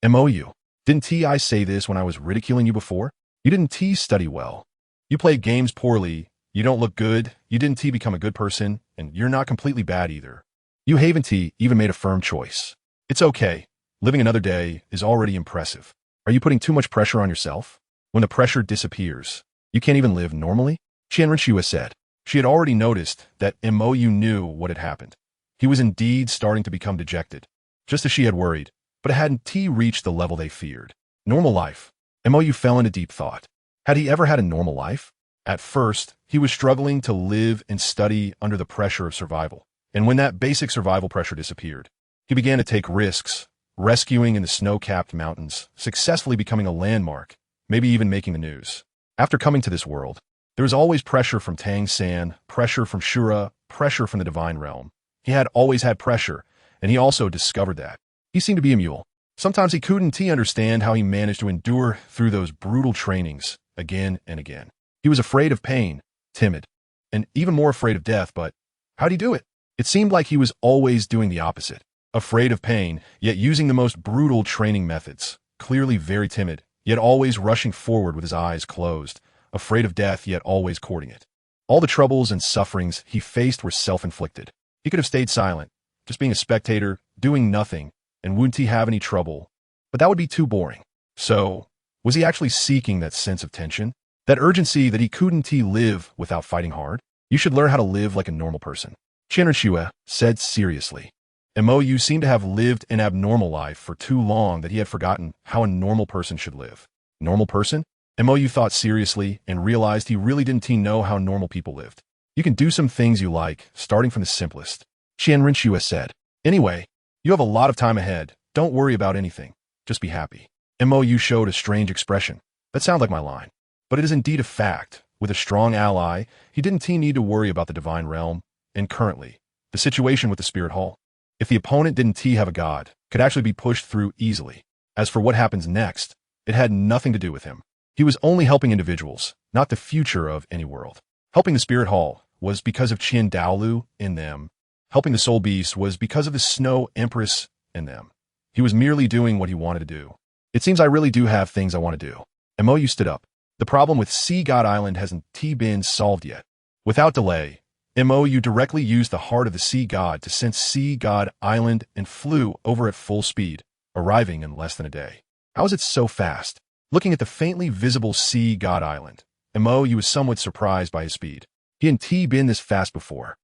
MOU. Didn't I say this when I was ridiculing you before? You didn't study well. You played games poorly. You don't look good. You didn't become a good person, and you're not completely bad either. You haven't even made a firm choice. It's okay. Living another day is already impressive. Are you putting too much pressure on yourself? When the pressure disappears, you can't even live normally? Qian Rinxue said. She had already noticed that MOU knew what had happened. He was indeed starting to become dejected, just as she had worried, but it hadn't reached the level they feared. Normal life. MOU fell into deep thought. Had he ever had a normal life? At first, he was struggling to live and study under the pressure of survival, and when that basic survival pressure disappeared, he began to take risks, rescuing in the snow-capped mountains, successfully becoming a landmark, maybe even making the news. After coming to this world, there was always pressure from Tang San, pressure from Shura, pressure from the divine realm. He had always had pressure, and he also discovered that. He seemed to be a mule. Sometimes he couldn't understand how he managed to endure through those brutal trainings again and again. He was afraid of pain, timid, and even more afraid of death, but how'd he do it? It seemed like he was always doing the opposite. Afraid of pain, yet using the most brutal training methods. Clearly very timid, yet always rushing forward with his eyes closed. Afraid of death, yet always courting it. All the troubles and sufferings he faced were self-inflicted. He could have stayed silent, just being a spectator, doing nothing, and wouldn't he have any trouble? But that would be too boring. So, was he actually seeking that sense of tension? That urgency that he couldn't live without fighting hard? You should learn how to live like a normal person. Qianren said seriously. Mo seemed to have lived an abnormal life for too long that he had forgotten how a normal person should live. Normal person? Mo thought seriously and realized he really didn't know how normal people lived. You can do some things you like, starting from the simplest. Qianren said. Anyway, you have a lot of time ahead. Don't worry about anything. Just be happy. Mo showed a strange expression. That sounds like my line. But it is indeed a fact. With a strong ally, he didn't need to worry about the divine realm, and currently, the situation with the spirit hall. If the opponent didn't have a god, could actually be pushed through easily. As for what happens next, it had nothing to do with him. He was only helping individuals, not the future of any world. Helping the spirit hall was because of Dalu in them. Helping the soul beast was because of the snow empress in them. He was merely doing what he wanted to do. It seems I really do have things I want to do. Mo stood up. The problem with Sea God Island hasn't been solved yet. Without delay, Mo directly used the heart of the sea god to sense Sea God Island and flew over at full speed, arriving in less than a day. How is it so fast? Looking at the faintly visible Sea God Island, Mo was somewhat surprised by his speed. He hadn't been this fast before.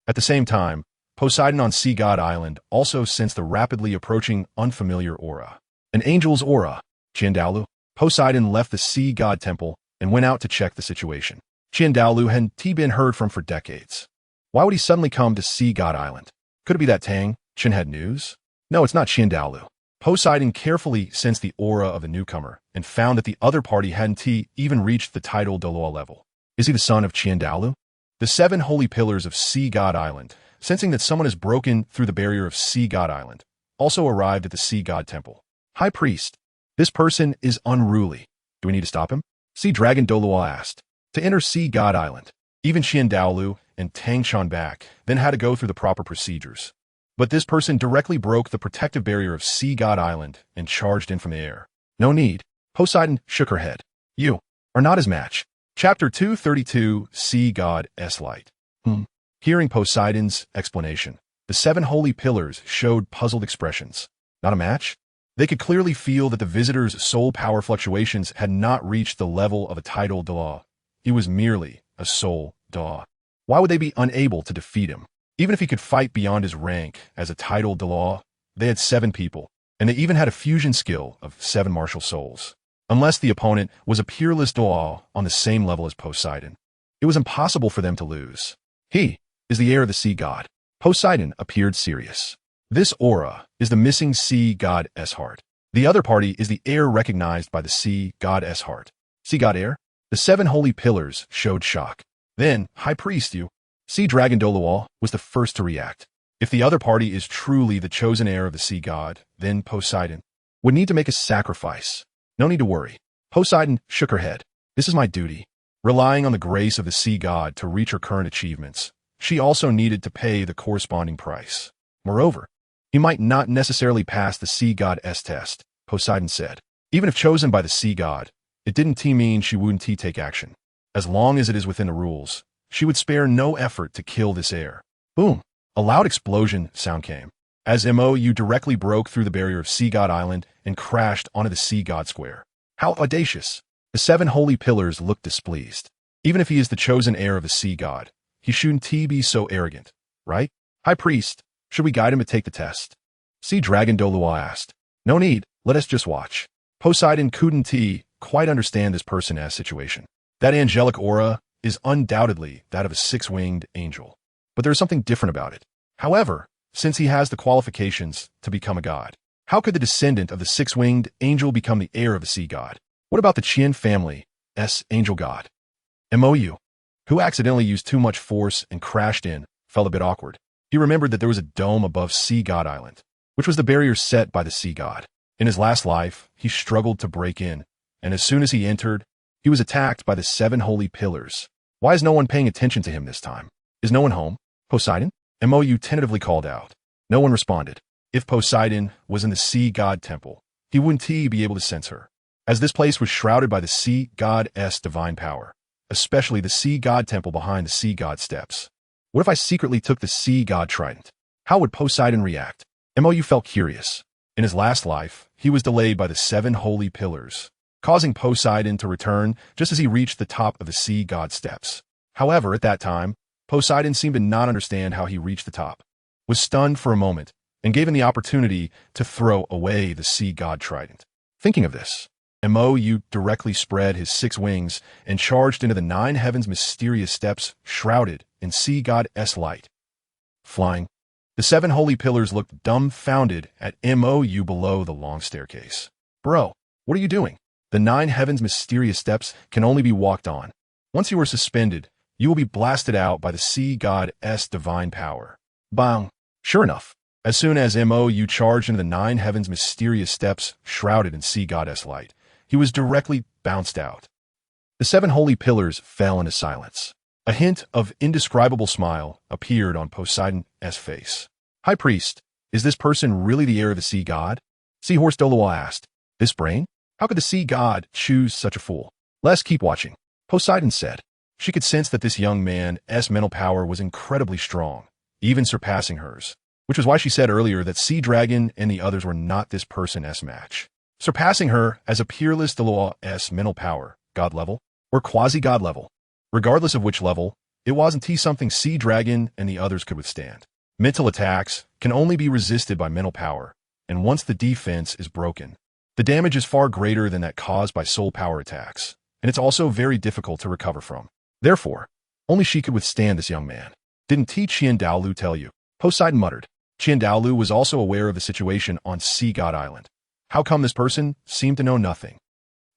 At the same time, Poseidon on Sea God Island also sensed the rapidly approaching unfamiliar aura. An angel's aura. Dalu. Poseidon left the sea god temple and went out to check the situation. Dalu hadn't been heard from for decades. Why would he suddenly come to Sea God Island? Could it be that Tang Chen had news? No, it's not Dalu. Poseidon carefully sensed the aura of the newcomer and found that the other party hadn't even reached the tidal Douluo level. Is he the son of Dalu? The 7 holy pillars of Sea God Island, sensing that someone has broken through the barrier of Sea God Island, also arrived at the Sea God Temple. High Priest, this person is unruly. Do we need to stop him? Sea Dragon Douluo asked. To enter Sea God Island, even Dalu and Tang Shanbak then had to go through the proper procedures. But this person directly broke the protective barrier of Sea God Island and charged in from the air. No need. Poseidon shook her head. You are not his match. Chapter 232, Sea God's Light. Hearing Poseidon's explanation, the 7 holy pillars showed puzzled expressions. Not a match? They could clearly feel that the visitor's soul power fluctuations had not reached the level of a tidal Dalu. He was merely a soul Dalu. Why would they be unable to defeat him? Even if he could fight beyond his rank as a tidal Dalu, they had 7 people, and they even had a fusion skill of 7 martial souls. Unless the opponent was a peerless Dalu on the same level as Poseidon, it was impossible for them to lose. He is the heir of the sea god. Poseidon appeared serious. This aura is the missing sea god's heart. The other party is the heir recognized by the sea god's heart. Sea god heir? The 7 holy pillars showed shock. Then, High Priest Sea Dragon Douluo was the first to react. If the other party is truly the chosen heir of the sea god, then Poseidon would need to make a sacrifice. No need to worry. Poseidon shook her head. This is my duty. Relying on the grace of the sea god to reach her current achievements, she also needed to pay the corresponding price. Moreover, he might not necessarily pass the sea god's test, Poseidon said. Even if chosen by the sea god, it didn't mean she wouldn't take action. As long as it is within the rules, she would spare no effort to kill this heir. Boom! A loud explosion sound came, as Mo directly broke through the barrier of Sea God Island and crashed onto the Sea God Square. How audacious! The 7 holy pillars looked displeased. Even if he is the chosen heir of the sea god, he shouldn't be so arrogant, right? High Priest, should we guide him to take the test? Sea Dragon Douluo asked. No need, let us just watch. Poseidon couldn't quite understand this person's situation. That angelic aura is undoubtedly that of a 6-winged angel, but there is something different about it. However, since he has the qualifications to become a god, how could the descendant of the 6-winged angel become the heir of the sea god? What about the Qian family's angel god? Mo, who accidentally used too much force and crashed in, felt a bit awkward. He remembered that there was a dome above Sea God Island, which was the barrier set by the sea god. In his last life, he struggled to break in, and as soon as he entered, he was attacked by the 7 holy pillars. Why is no one paying attention to him this time? Is no one home? Poseidon? Mo tentatively called out. No one responded. If Poseidon was in the sea god temple, he wouldn't be able to sense her, as this place was shrouded by the sea god's divine power, especially the sea god temple behind the sea god steps. What if I secretly took the sea god trident? How would Poseidon react? Mo felt curious. In his last life, he was delayed by the 7 holy pillars, causing Poseidon to return just as he reached the top of the sea god steps. However, at that time, Poseidon seemed to not understand how he reached the top, was stunned for a moment, and gave him the opportunity to throw away the sea god trident. Thinking of this, Mou directly spread his 6 wings and charged into the 9 heavens' mysterious steps shrouded in sea god's light. Flying, the 7 holy pillars looked dumbfounded at Mou below the long staircase. Bro, what are you doing? The 9 heavens' mysterious steps can only be walked on. Once you are suspended, you will be blasted out by the sea god's divine power. Bang! Sure enough, as soon as Mou charged into the 9 heavens' mysterious steps shrouded in sea god's light, he was directly bounced out. The 7 holy pillars fell into silence. A hint of indescribable smile appeared on Poseidon's face. High Priest, is this person really the heir of the sea god? Seahorse Douluo asked. This brain? How could the sea god choose such a fool? Let's keep watching. Poseidon said. She could sense that this young man's mental power was incredibly strong, even surpassing hers, which was why she said earlier that Sea Dragon and the others were not this person's match. Surpassing her as a peerless Douluo's mental power, god level, or quasi-god level. Regardless of which level, it wasn't something Sea Dragon and the others could withstand. Mental attacks can only be resisted by mental power, and once the defense is broken, the damage is far greater than that caused by soul power attacks, and it's also very difficult to recover from. Therefore, only she could withstand this young man. Didn't Dalu tell you? Poseidon muttered. Dalu was also aware of the situation on Sea God Island. How come this person seemed to know nothing?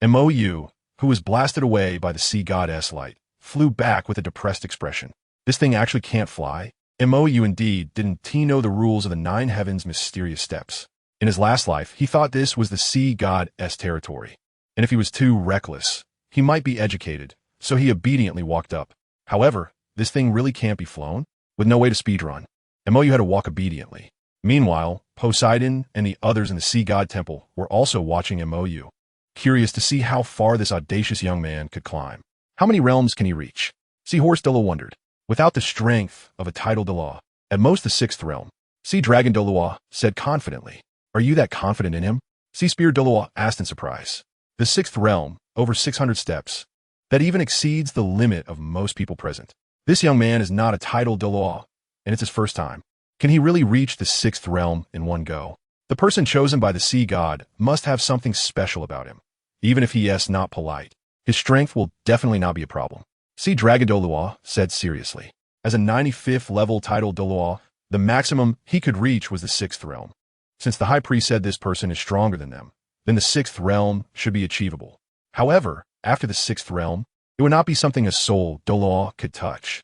Mou, who was blasted away by the sea god's light, flew back with a depressed expression. This thing actually can't fly? Mou indeed didn't know the rules of the 9 heavens' mysterious steps. In his last life, he thought this was the sea god's territory, and if he was too reckless, he might be educated, so he obediently walked up. However, this thing really can't be flown? With no way to speedrun, Mou had to walk obediently. Meanwhile, Poseidon and the others in the sea god temple were also watching Mou, curious to see how far this audacious young man could climb. How many realms can he reach? Seahorse Douluo wondered. Without the strength of a tidal Douluo, at most the 6th realm. Sea Dragon Douluo said confidently. Are you that confident in him? Sea Spear Douluo asked in surprise. The 6th realm, over 600 steps. That even exceeds the limit of most people present. This young man is not a tidal Douluo, and it's his first time. Can he really reach the 6th realm in one go? The person chosen by the sea god must have something special about him. Even if he is not polite, his strength will definitely not be a problem. Sea Dragon Douluo said seriously. As a 95th level tidal Douluo, the maximum he could reach was the 6th realm. Since the High Priest said this person is stronger than them, then the 6th realm should be achievable. However, after the 6th realm, it would not be something a soul Douluo could touch.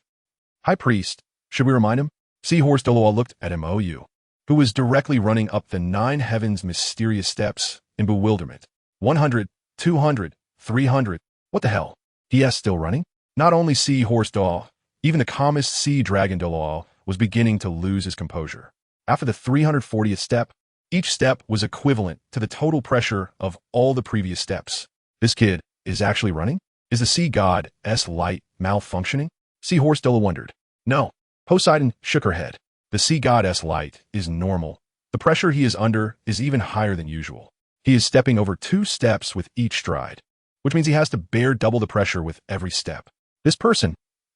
High Priest, should we remind him? Seahorse Douluo looked at Mou, who was directly running up the 9 heavens' mysterious steps in bewilderment. 100, 200, 300, what the hell? He is still running? Not only Seahorse Douluo, even the calmest Sea Dragon Douluo was beginning to lose his composure. After the 340th step, each step was equivalent to the total pressure of all the previous steps. This kid is actually running? Is the sea god's light malfunctioning? Seahorse Douluo wondered. No. Poseidon shook her head. The sea god's light is normal. The pressure he is under is even higher than usual. He is stepping over 2 steps with each stride, which means he has to bear double the pressure with every step. This person,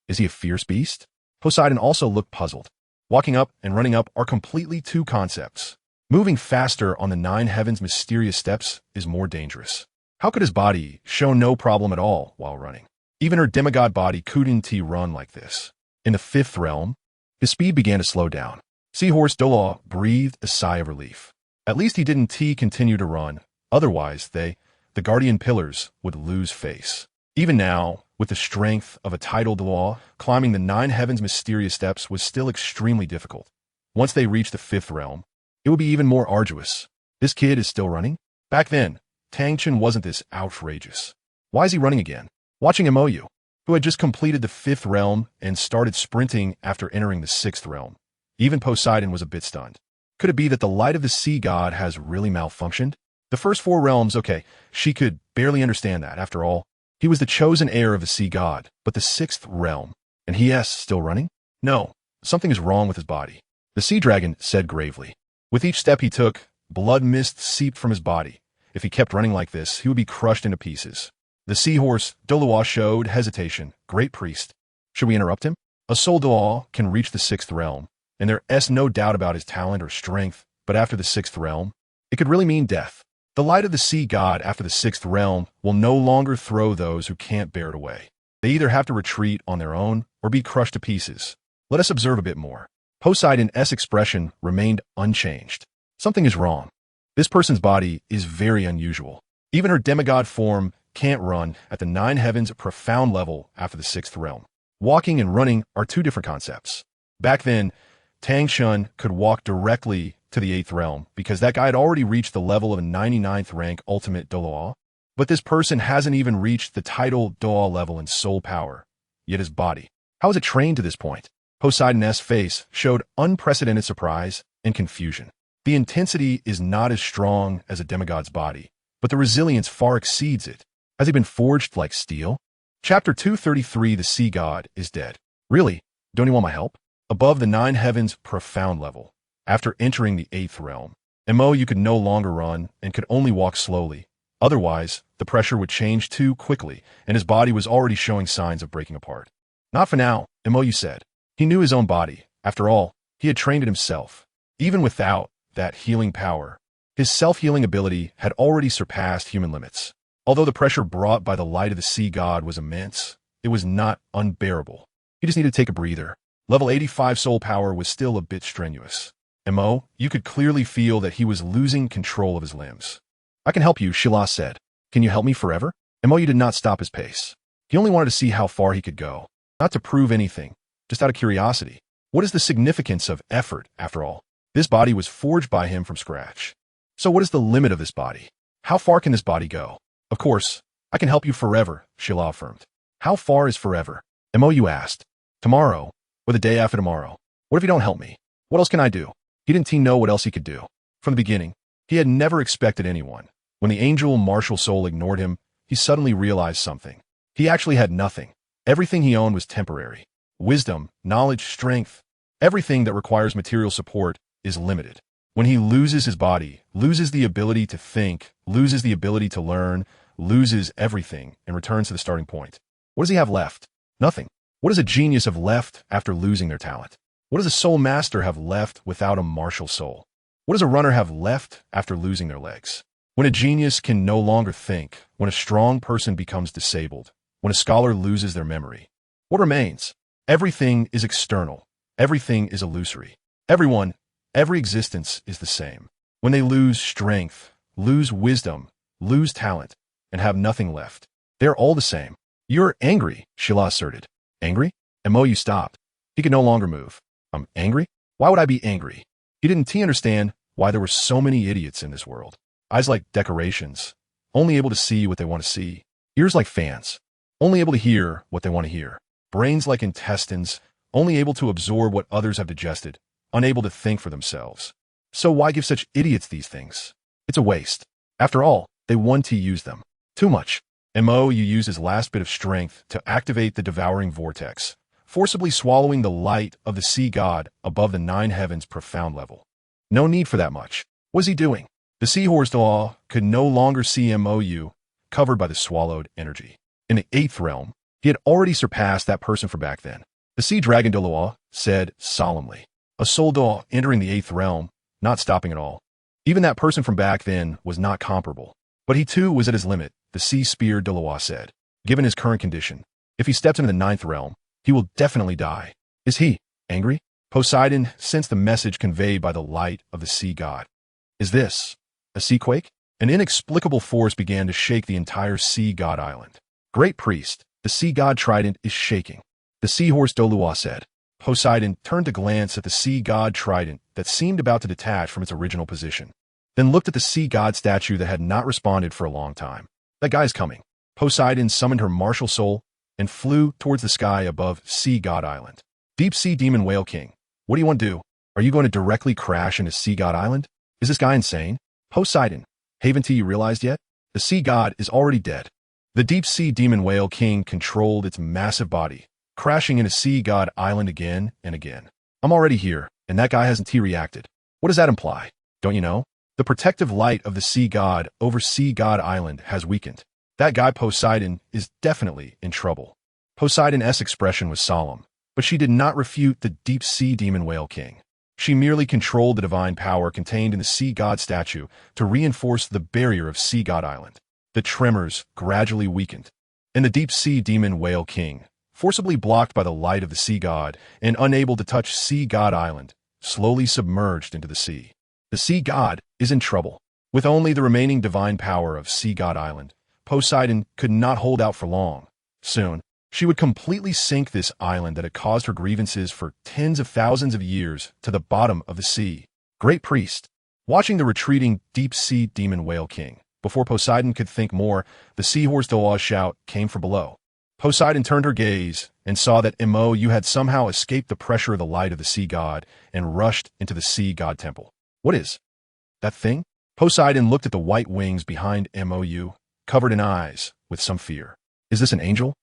is he a fierce beast? Poseidon also looked puzzled. Walking up and running up are completely 2 concepts. Moving faster on the 9 heavens' mysterious steps is more dangerous. How could his body show no problem at all while running? Even her demigod body couldn't run like this. In the 5th realm, his speed began to slow down. Seahorse Douluo breathed a sigh of relief. At least he didn't continue to run, otherwise the guardian pillars would lose face. Even now, with the strength of a tidal Douluo, climbing the 9 heavens' mysterious steps was still extremely difficult. Once they reached the 5th realm, it would be even more arduous. This kid is still running? Back then, Tangchen wasn't this outrageous. Why is he running again? Watching Mou, who had just completed the 5th realm and started sprinting after entering the 6th realm. Even Poseidon was a bit stunned. Could it be that the light of the sea god has really malfunctioned? The first 4 realms, okay, she could barely understand that. After all, he was the chosen heir of the sea god, but the 6th realm, and he is still running? No, something is wrong with his body. The sea dragon said gravely. With each step he took, Blood mist seeped from his body. If he kept running like this, he would be crushed into pieces. The seahorse, Douluo, showed hesitation. Great priest. Should we interrupt him? A soul Douluo can reach the 6th realm, and there's no doubt about his talent or strength, but after the 6th realm, it could really mean death. The light of the sea god after the 6th realm will no longer throw those who can't bear it away. They either have to retreat on their own or be crushed to pieces. Let us observe a bit more. Poseidon's expression remained unchanged. Something is wrong. This person's body is very unusual. Even her demigod form can't run at the 9 heavens profound level after the 6th realm. Walking and running are two different concepts. Back then, Tang Shun could walk directly to the 8th realm because that guy had already reached the level of a 99th rank ultimate Douluo. But this person hasn't even reached the title Douluo level in soul power. Yet his body. How is it trained to this point? Poseidon's face showed unprecedented surprise and confusion. The intensity is not as strong as a demigod's body, but the resilience far exceeds it. Has he been forged like steel? Chapter 233, the sea god is dead. Really? Don't you want my help? Above the 9 heavens profound level. After entering the 8th realm, you could no longer run and could only walk slowly. Otherwise, the pressure would change too quickly, and his body was already showing signs of breaking apart. Not for now, you said. He knew his own body. After all, he had trained it himself. Even without that healing power, his self-healing ability had already surpassed human limits. Although the pressure brought by the light of the sea god was immense, it was not unbearable. He just needed to take a breather. Level 85 soul power was still a bit strenuous. You could clearly feel that he was losing control of his limbs. I can help you, Shila said. Can you help me forever? You did not stop his pace. He only wanted to see how far he could go. Not to prove anything, just out of curiosity. What is the significance of effort, after all? This body was forged by him from scratch. So what is the limit of this body? How far can this body go? Of course, I can help you forever, Shila affirmed. How far is forever? You asked. Tomorrow, or the day after tomorrow. What if you don't help me? What else can I do? He didn't know what else he could do. From the beginning, he had never expected anyone. When the angel martial soul ignored him, he suddenly realized something. He actually had nothing. Everything he owned was temporary. Wisdom, knowledge, strength, everything that requires material support is limited. When he loses his body, loses the ability to think, loses the ability to learn, loses everything, and returns to the starting point. What does he have left? Nothing. What does a genius have left after losing their talent? What does a soul master have left without a martial soul? What does a runner have left after losing their legs? When a genius can no longer think, when a strong person becomes disabled, when a scholar loses their memory, what remains? Everything is external. Everything is illusory. Everyone, every existence is the same. When they lose strength, lose wisdom, lose talent, and have nothing left, they're all the same. You're angry, Shila asserted. Angry? You stopped. He could no longer move. I'm angry? Why would I be angry? He didn't understand why there were so many idiots in this world. Eyes like decorations, only able to see what they want to see. Ears like fans, only able to hear what they want to hear. Brains like intestines, only able to absorb what others have digested, unable to think for themselves. So why give such idiots these things? It's a waste. After all, they want to use them. Too much. You used his last bit of strength to activate the devouring vortex, forcibly swallowing the light of the sea god above the 9 heavens profound level. No need for that much. What was he doing? The seahorse Douluo could no longer see covered by the swallowed energy. In the 8th realm, he had already surpassed that person from back then. The sea dragon Douluo said solemnly. A soul Douluo entering the 8th realm, not stopping at all. Even that person from back then was not comparable. But he too was at his limit, the sea spear Douluo said. Given his current condition, if he steps into the 9th realm, he will definitely die. Is he angry? Poseidon sensed the message conveyed by the light of the sea god. Is this a sea quake? An inexplicable force began to shake the entire sea god island. Great priest, the sea god trident is shaking. The seahorse Douluo said. Poseidon turned to glance at the sea god trident that seemed about to detach from its original position, then looked at the sea god statue that had not responded for a long time. That guy's coming. Poseidon summoned her martial soul and flew towards the sky above Sea God Island. Deep Sea Demon Whale King, what do you want to do? Are you going to directly crash into Sea God Island? Is this guy insane? Poseidon, haven't you realized yet? The sea god is already dead. The Deep Sea Demon Whale King controlled its massive body, crashing into Sea God Island again and again. I'm already here, and that guy hasn't reacted. What does that imply? Don't you know? The protective light of the sea god over Sea God Island has weakened. That guy Poseidon is definitely in trouble. Poseidon's expression was solemn, but she did not refute the deep-sea demon whale king. She merely controlled the divine power contained in the sea god statue to reinforce the barrier of Sea God Island. The tremors gradually weakened, and the deep-sea demon whale king, forcibly blocked by the light of the sea god and unable to touch Sea God Island, slowly submerged into the sea. The sea god is in trouble. With only the remaining divine power of Sea God Island, Poseidon could not hold out for long. Soon, she would completely sink this island that had caused her grievances for tens of thousands of years to the bottom of the sea. Great priest. Watching the retreating deep-sea demon whale king, before Poseidon could think more, the seahorse Douluo's shout came from below. Poseidon turned her gaze and saw that Mo had somehow escaped the pressure of the light of the sea god and rushed into the sea god temple. What is that thing? Poseidon looked at the white wings behind Mo, covered in eyes, with some fear. Is this an angel?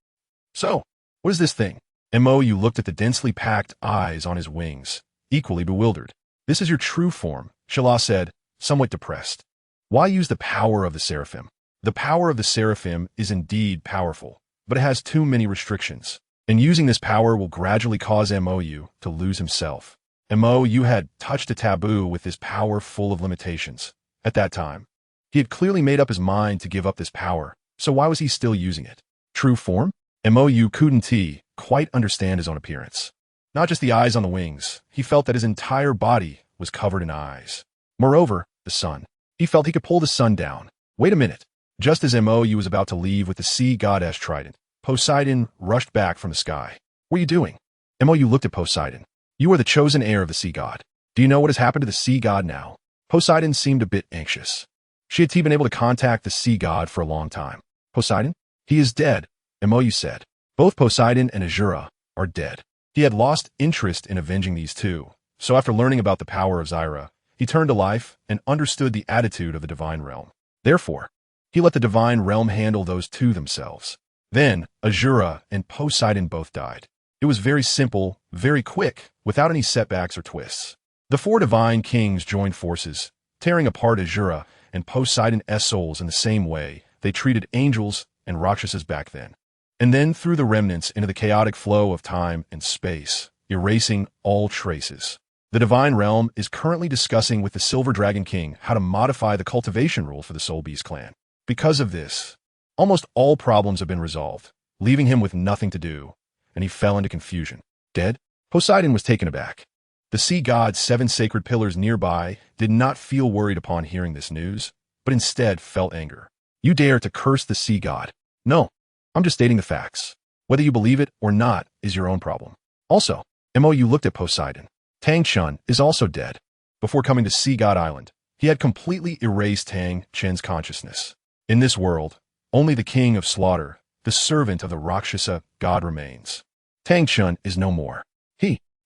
So, what is this thing? Mo looked at the densely packed eyes on his wings, equally bewildered. This is your true form, Shala said, somewhat depressed. Why use the power of the seraphim? The power of the seraphim is indeed powerful, but it has too many restrictions, and using this power will gradually cause Mo to lose himself. Mo had touched a taboo with this power full of limitations. At that time, he had clearly made up his mind to give up this power, so why was he still using it? True form? Mo couldn't quite understand his own appearance. Not just the eyes on the wings, he felt that his entire body was covered in eyes. Moreover, the sun. He felt he could pull the sun down. Wait a minute. Just as Mo was about to leave with the sea goddess trident, Poseidon rushed back from the sky. What are you doing? Mo looked at Poseidon. You are the chosen heir of the sea god. Do you know what has happened to the sea god now? Poseidon seemed a bit anxious. She had been able to contact the sea god for a long time. Poseidon? He is dead, Mo said. Both Poseidon and Azura are dead. He had lost interest in avenging these two, so after learning about the power of Zyra, he turned to life and understood the attitude of the divine realm. Therefore, he let the divine realm handle those two themselves. Then, Azura and Poseidon both died. It was very simple, very quick, without any setbacks or twists. The four divine kings joined forces, tearing apart Azura and Poseidon's souls in the same way they treated angels and Rakshasas back then. And then threw the remnants into the chaotic flow of time and space, erasing all traces. The divine realm is currently discussing with the Silver Dragon King how to modify the cultivation rule for the Soul Beast clan. Because of this, almost all problems have been resolved, leaving him with nothing to do, and he fell into confusion. Dead? Poseidon was taken aback. The sea god's 7 sacred pillars nearby did not feel worried upon hearing this news, but instead felt anger. You dare to curse the sea god? No, I'm just stating the facts. Whether you believe it or not is your own problem. Also, Mo looked at Poseidon. Tang Chun is also dead. Before coming to Sea God Island, he had completely erased Tang Chen's consciousness. In this world, only the king of slaughter, the servant of the Rakshasa god remains. Tang Chun is no more.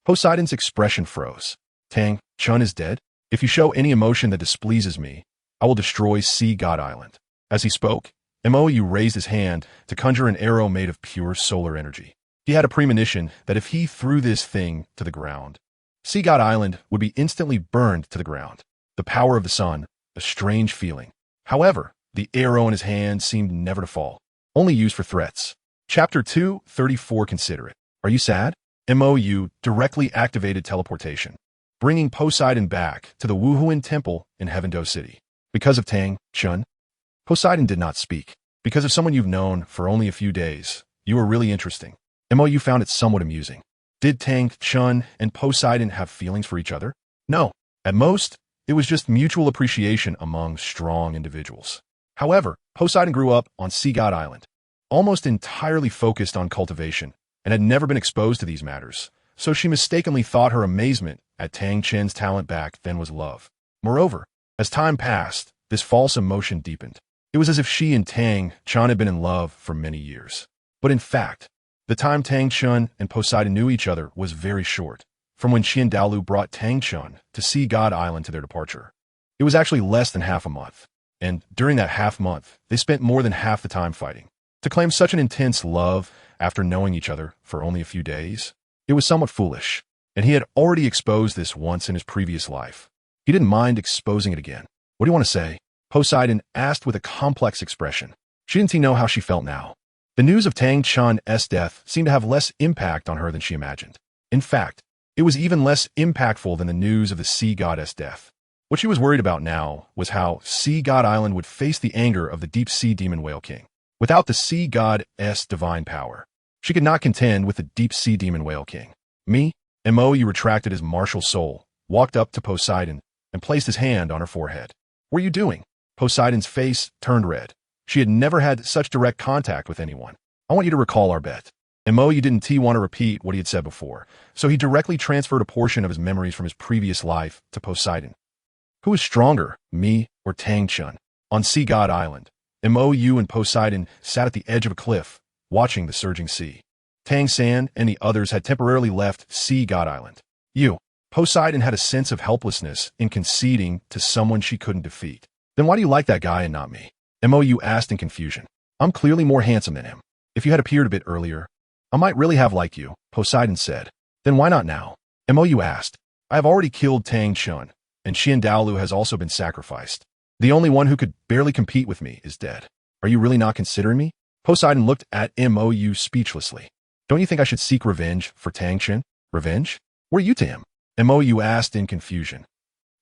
Poseidon's expression froze. Tang Chun is dead? If you show any emotion that displeases me, I will destroy Sea God Island. As he spoke, Mo raised his hand to conjure an arrow made of pure solar energy. He had a premonition that if he threw this thing to the ground, Sea God Island would be instantly burned to the ground. The power of the sun, a strange feeling. However, the arrow in his hand seemed never to fall, only used for threats. Chapter 234. Consider it. Are you sad? Mo directly activated teleportation, bringing Poseidon back to the Wuhuan Temple in Heavendo City. Because of Tang Chun, Poseidon did not speak. Because of someone you've known for only a few days, you are really interesting. Mo found it somewhat amusing. Did Tang Chun and Poseidon have feelings for each other? No. At most, it was just mutual appreciation among strong individuals. However, Poseidon grew up on Sea God Island, almost entirely focused on cultivation, and had never been exposed to these matters, so she mistakenly thought her amazement at Tang Chen's talent back then was love. Moreover, as time passed, this false emotion deepened. It was as if she and Tang Chun had been in love for many years. But in fact, the time Tang Chun and Poseidon knew each other was very short, from when she and Dalu brought Tang Chun to Sea God Island to their departure. It was actually less than half a month, and during that half month, they spent more than half the time fighting. To claim such an intense love after knowing each other for only a few days, it was somewhat foolish, and he had already exposed this once in his previous life. He didn't mind exposing it again. What do you want to say? Poseidon asked with a complex expression. She didn't know how she felt now. The news of Tang Chun's death seemed to have less impact on her than she imagined. In fact, it was even less impactful than the news of the sea goddess' death. What she was worried about now was how Sea God Island would face the anger of the deep-sea demon whale king. Without the sea god's divine power, she could not contend with the deep-sea demon whale king. Mou retracted his martial soul, walked up to Poseidon, and placed his hand on her forehead. What are you doing? Poseidon's face turned red. She had never had such direct contact with anyone. I want you to recall our bet. Mou didn't want to repeat what he had said before, so he directly transferred a portion of his memories from his previous life to Poseidon. Who is stronger, me or Tang Chun? On Sea God Island, Mou and Poseidon sat at the edge of a cliff, watching the surging sea. Tang San and the others had temporarily left Sea God Island. Poseidon had a sense of helplessness in conceding to someone she couldn't defeat. Then why do you like that guy and not me? Mou asked in confusion. I'm clearly more handsome than him. If you had appeared a bit earlier, I might really have liked you, Poseidon said. Then why not now? Mou asked. I have already killed Tang Chun, and Dalu has also been sacrificed. The only one who could barely compete with me is dead. Are you really not considering me? Poseidon looked at Mou speechlessly. Don't you think I should seek revenge for Tang Chun? Revenge? What are you to him? Mou asked in confusion.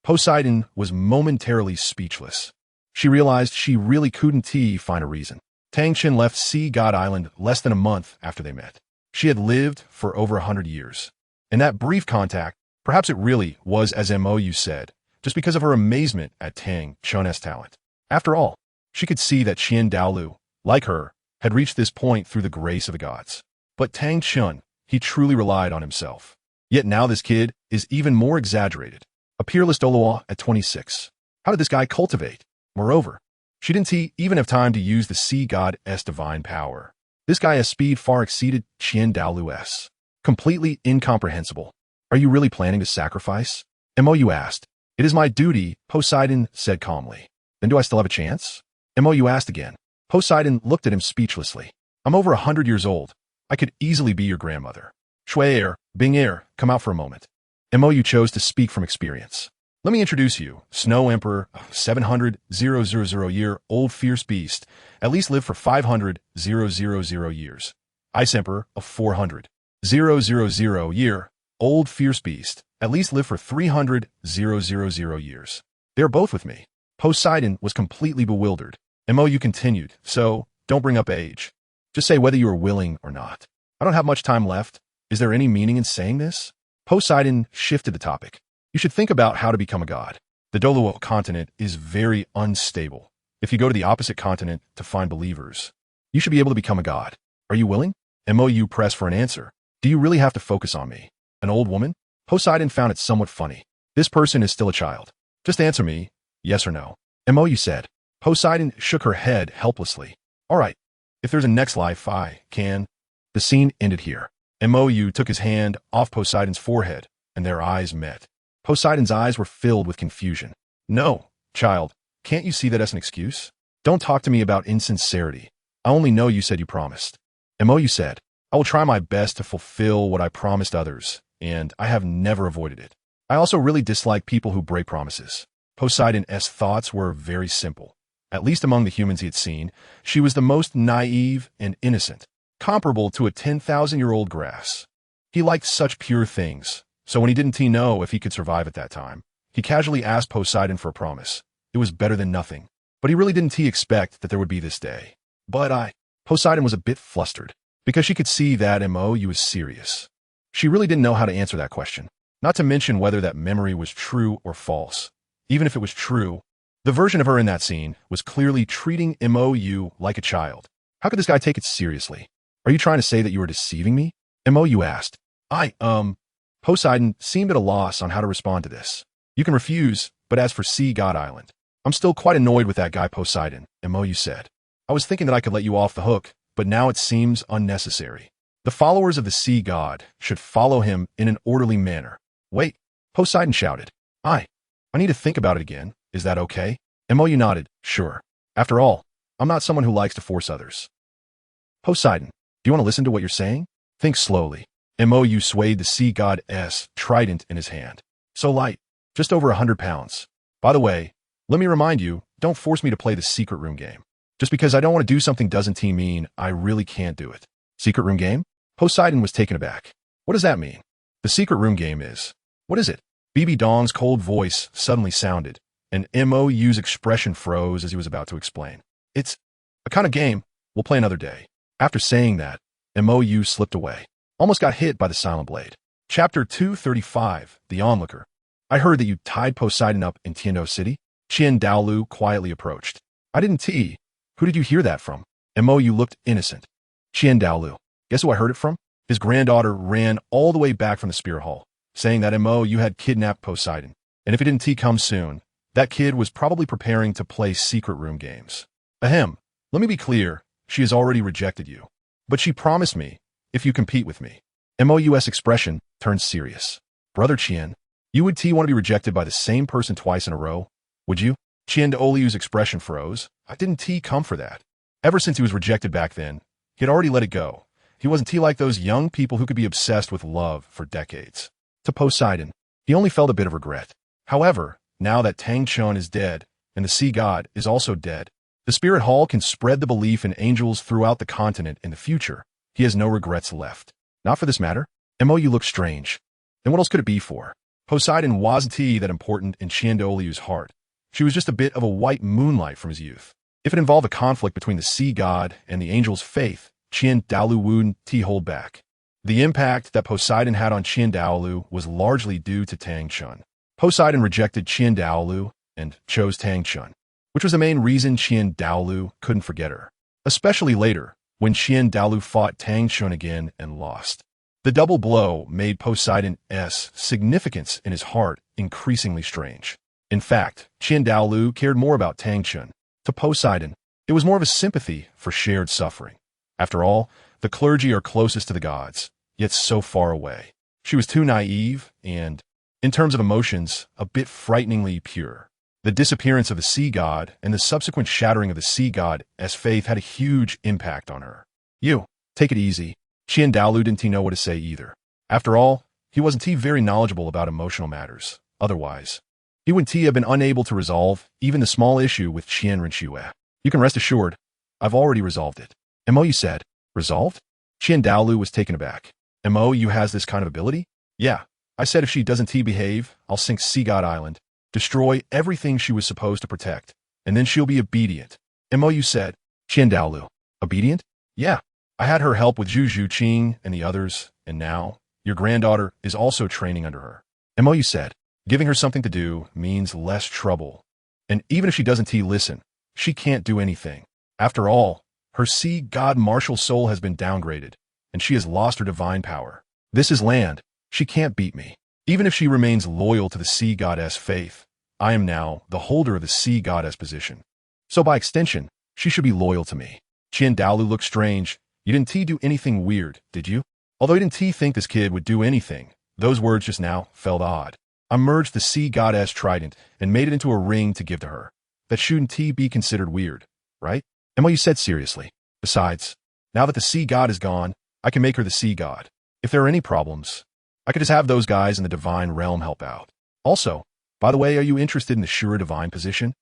Poseidon was momentarily speechless. She realized she really couldn't find a reason. Tang Chun left Sea God Island less than a month after they met. She had lived for over 100 years. In that brief contact, perhaps it really was as Mou said, just because of her amazement at Tang Chun's talent. After all, she could see that Dalu, like her, had reached this point through the grace of the gods. But Tang Chun, he truly relied on himself. Yet now this kid is even more exaggerated. A peerless Douluo at 26. How did this guy cultivate? Moreover, she didn't even have time to use the sea god's divine power. This guy's speed far exceeded Dalu's. Completely incomprehensible. Are you really planning to sacrifice? Mou asked. It is my duty, Poseidon said calmly. Then do I still have a chance? Mou asked again. Poseidon looked at him speechlessly. I'm over 100 years old. I could easily be your grandmother. Shui Bing come out for a moment. Mou chose to speak from experience. Let me introduce you, Snow Emperor, 700,000-year-old fierce beast, at least live for 500,000 years. Ice Emperor, a 400,000-year-old fierce beast, at least live for 300,000 years. They are both with me. Poseidon was completely bewildered. Mou continued, so don't bring up age. Just say whether you are willing or not. I don't have much time left. Is there any meaning in saying this? Poseidon shifted the topic. You should think about how to become a god. The Douluo Continent is very unstable. If you go to the opposite continent to find believers, you should be able to become a god. Are you willing? Mou pressed for an answer. Do you really have to focus on me? An old woman? Poseidon found it somewhat funny. This person is still a child. Just answer me, yes or no. Mou said. Poseidon shook her head helplessly. All right. If there's a next life, I can. The scene ended here. Mou took his hand off Poseidon's forehead, and their eyes met. Poseidon's eyes were filled with confusion. No, child, can't you see that as an excuse? Don't talk to me about insincerity. I only know you said you promised. Mou said, I will try my best to fulfill what I promised others, and I have never avoided it. I also really dislike people who break promises. Poseidon's thoughts were very simple. At least among the humans he had seen, she was the most naive and innocent, comparable to a 10,000-year-old grass. He liked such pure things, so when he didn't know if he could survive at that time, he casually asked Poseidon for a promise. It was better than nothing, but he really didn't expect that there would be this day. Poseidon was a bit flustered, because she could see that Mou was serious. She really didn't know how to answer that question, not to mention whether that memory was true or false. Even if it was true, the version of her in that scene was clearly treating Mou like a child. How could this guy take it seriously? Are you trying to say that you are deceiving me? Mou asked. Poseidon seemed at a loss on how to respond to this. You can refuse, but as for Sea God Island, I'm still quite annoyed with that guy Poseidon, Mou said. I was thinking that I could let you off the hook, but now it seems unnecessary. The followers of the sea god should follow him in an orderly manner. Wait, Poseidon shouted. I need to think about it again. Is that okay? Mou nodded. Sure. After all, I'm not someone who likes to force others. Poseidon, do you want to listen to what you're saying? Think slowly. Mou swayed the sea god's trident in his hand. So light, just over 100 pounds. By the way, Let me remind you, don't force me to play the secret room game. Just because I don't want to do something doesn't mean I really can't do it. Secret room game? Poseidon was taken aback. What does that mean? The secret room game is. What is it? BB Dong's cold voice suddenly sounded, and MOU's expression froze as he was about to explain. It's a kind of game. We'll play another day. After saying that, MOU slipped away. Almost got hit by the silent blade. Chapter 235, The Onlooker. I heard that you tied Poseidon up in Tiando City? Dalu quietly approached. I didn't tea. Who did you hear that from? MOU looked innocent. Dalu. Guess who I heard it from? His granddaughter ran all the way back from the Spear Hall, saying that MOU had kidnapped Poseidon. And if it didn't come soon, that kid was probably preparing to play secret room games. Ahem. Let me be clear. She has already rejected you. But she promised me, if you compete with me. MOU's expression turned serious. Brother Qian, you would want to be rejected by the same person twice in a row? Would you? Dalu's expression froze. I didn't come for that. Ever since he was rejected back then, he had already let it go. He wasn't like those young people who could be obsessed with love for decades. To Poseidon, he only felt a bit of regret. However, now that Tang Chun is dead, and the sea god is also dead, the Spirit Hall can spread the belief in angels throughout the continent in the future. He has no regrets left. Not for this matter. MOU looked strange. Then what else could it be for? Poseidon wasn't that important in Dalu's heart. She was just a bit of a white moonlight from his youth. If it involved a conflict between the sea god and the angel's faith, Dalu wouldn't hold back. The impact that Poseidon had on Dalu was largely due to Tang Chun. Poseidon rejected Dalu and chose Tang Chun, which was the main reason Dalu couldn't forget her. Especially later, when Dalu fought Tang Chun again and lost. The double blow made Poseidon's significance in his heart increasingly strange. In fact, Dalu cared more about Tang Chun. To Poseidon, it was more of a sympathy for shared suffering. After all, the clergy are closest to the gods, yet so far away. She was too naive and, in terms of emotions, a bit frighteningly pure. The disappearance of the sea god and the subsequent shattering of the sea god's faith had a huge impact on her. You, take it easy. Dalu didn't know what to say either. After all, he wasn't very knowledgeable about emotional matters. Otherwise, he wouldn't have been unable to resolve even the small issue with Rinshue. You can rest assured, I've already resolved it. MOU said. Resolved? Dalu was taken aback. MOU has this kind of ability? Yeah. I said if she doesn't behave, I'll sink Sea God Island, destroy everything she was supposed to protect, and then she'll be obedient. MOU said. Dalu. Obedient? Yeah. I had her help with Zhu Qing and the others, and now, your granddaughter is also training under her. MOU said. Giving her something to do means less trouble. And even if she doesn't listen, she can't do anything. After all, her sea god martial soul has been downgraded, and she has lost her divine power. This is land. She can't beat me. Even if she remains loyal to the sea goddess faith, I am now the holder of the sea goddess position. So by extension, she should be loyal to me. Dalu looked strange. You didn't do anything weird, did you? Although he didn't think this kid would do anything, those words just now felt odd. I merged the sea goddess trident and made it into a ring to give to her. That shouldn't be considered weird, right? MOU said seriously. Besides, now that the sea god is gone, I can make her the sea god. If there are any problems, I could just have those guys in the divine realm help out. Also, by the way, are you interested in the Shura divine position?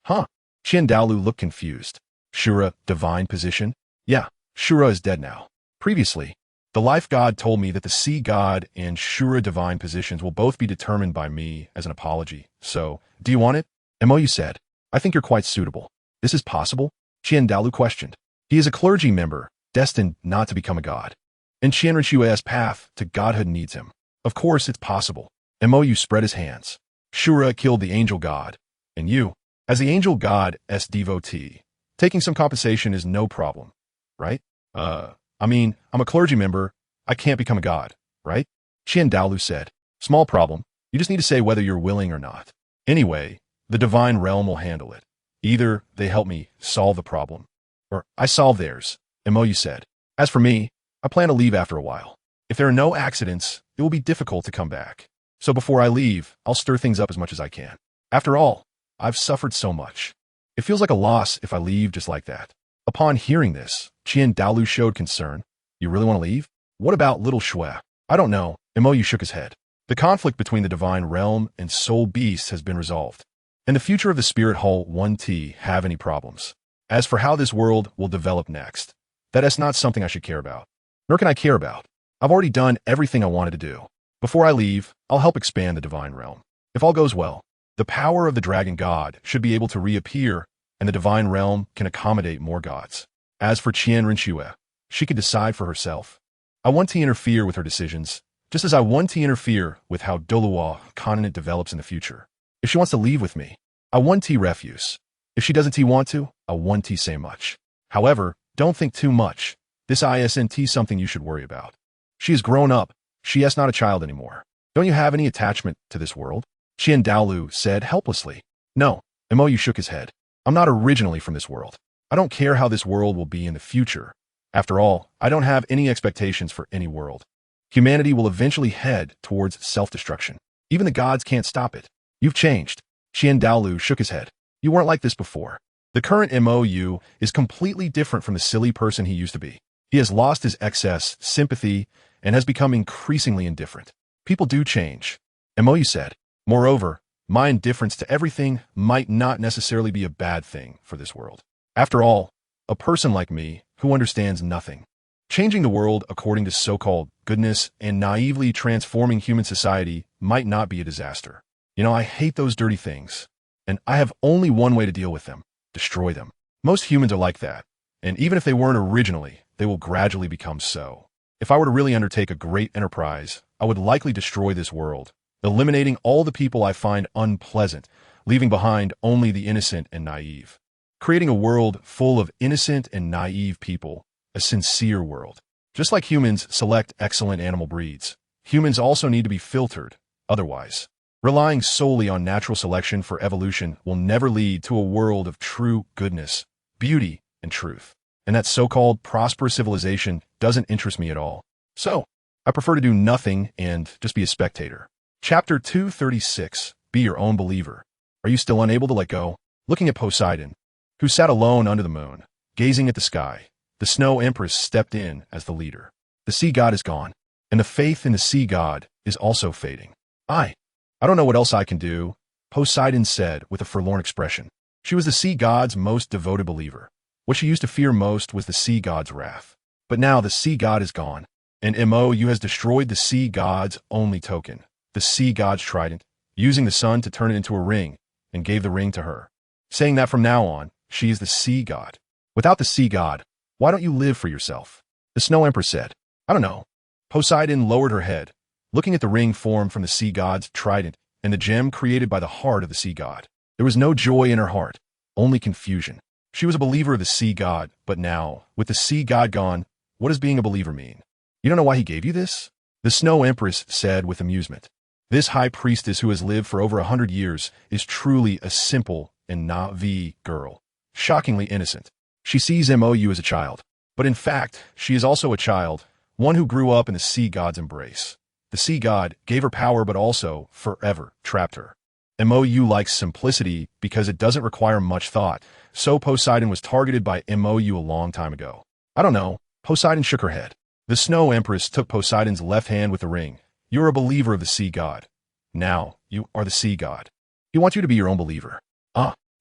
Huh? Dalu looked confused. Shura divine position? Yeah, Shura is dead now. Previously, the life god told me that the sea god and Shura divine positions will both be determined by me as an apology. So, do you want it? MOU said. I think you're quite suitable. This is possible? Dalu questioned. He is a clergy member, destined not to become a god. And Rinchue's path to godhood needs him. Of course it's possible. MOU spread his hands. Shura killed the angel god. And you, as the angel god's devotee, taking some compensation is no problem, right? I mean, I'm a clergy member. I can't become a god, right? Dalu said. Small problem. You just need to say whether you're willing or not. Anyway, the divine realm will handle it. Either they help me solve the problem, or I solve theirs, MOU said. As for me, I plan to leave after a while. If there are no accidents, it will be difficult to come back. So before I leave, I'll stir things up as much as I can. After all, I've suffered so much. It feels like a loss if I leave just like that. Upon hearing this, Dalu showed concern. You really want to leave? What about little Shui? I don't know. MOU shook his head. The conflict between the divine realm and soul beasts has been resolved. and the future of the Spirit Hull 1T have any problems. As for how this world will develop next, that is not something I should care about. Nor can I care about. I've already done everything I wanted to do. Before I leave, I'll help expand the divine realm. If all goes well, the power of the dragon god should be able to reappear, and the divine realm can accommodate more gods. As for Qian Rinxue, she could decide for herself. I want to interfere with her decisions, just as I want to interfere with how Douluo Continent develops in the future. If she wants to leave with me, I want to refuse. If she doesn't want to, I want to say much. However, don't think too much. This isn't something you should worry about. She is grown up. She is not a child anymore. Don't you have any attachment to this world? Qian Dalu said helplessly. No. Mou shook his head. I'm not originally from this world. I don't care how this world will be in the future. After all, I don't have any expectations for any world. Humanity will eventually head towards self-destruction. Even the gods can't stop it. You've changed. Qian Dalu shook his head. You weren't like this before. The current Mou is completely different from the silly person he used to be. He has lost his excess sympathy and has become increasingly indifferent. People do change. Mou said. Moreover, my indifference to everything might not necessarily be a bad thing for this world. After all, a person like me, who understands nothing, changing the world according to so-called goodness and naively transforming human society might not be a disaster. I hate those dirty things, and I have only one way to deal with them: destroy them. Most humans are like that, and even if they weren't originally, they will gradually become so. If I were to really undertake a great enterprise, I would likely destroy this world, eliminating all the people I find unpleasant, leaving behind only the innocent and naive. Creating a world full of innocent and naive people, a sincere world. Just like humans select excellent animal breeds, humans also need to be filtered. Otherwise, relying solely on natural selection for evolution will never lead to a world of true goodness, beauty, and truth. And that so-called prosperous civilization doesn't interest me at all. So, I prefer to do nothing and just be a spectator. Chapter 236, Be Your Own Believer. Are you still unable to let go? Looking at Poseidon, who sat alone under the moon, gazing at the sky, the Snow Empress stepped in as the leader. The sea god is gone, and the faith in the sea god is also fading. I don't know what else I can do, Poseidon said with a forlorn expression. She was the sea god's most devoted believer. What she used to fear most was the sea god's wrath. But now the sea god is gone, and Mou has destroyed the sea god's only token, the sea god's trident, using the sun to turn it into a ring, and gave the ring to her, saying that from now on, she is the sea god. Without the sea god, why don't you live for yourself? The Snow Empress said. I don't know. Poseidon lowered her head, looking at the ring formed from the sea god's trident and the gem created by the heart of the sea god. There was no joy in her heart, only confusion. She was a believer of the sea god, but now, with the sea god gone, what does being a believer mean? You don't know why he gave you this? The Snow Empress said with amusement. This high priestess who has lived for over 100 years is truly a simple and naive girl, shockingly innocent. She sees Mou as a child, but in fact, she is also a child, one who grew up in the sea god's embrace. The sea god gave her power but also, forever, trapped her. Mou likes simplicity because it doesn't require much thought, so Poseidon was targeted by Mou a long time ago. I don't know. Poseidon shook her head. The Snow Empress took Poseidon's left hand with the ring. You're a believer of the sea god. Now, you are the sea god. He wants you to be your own believer.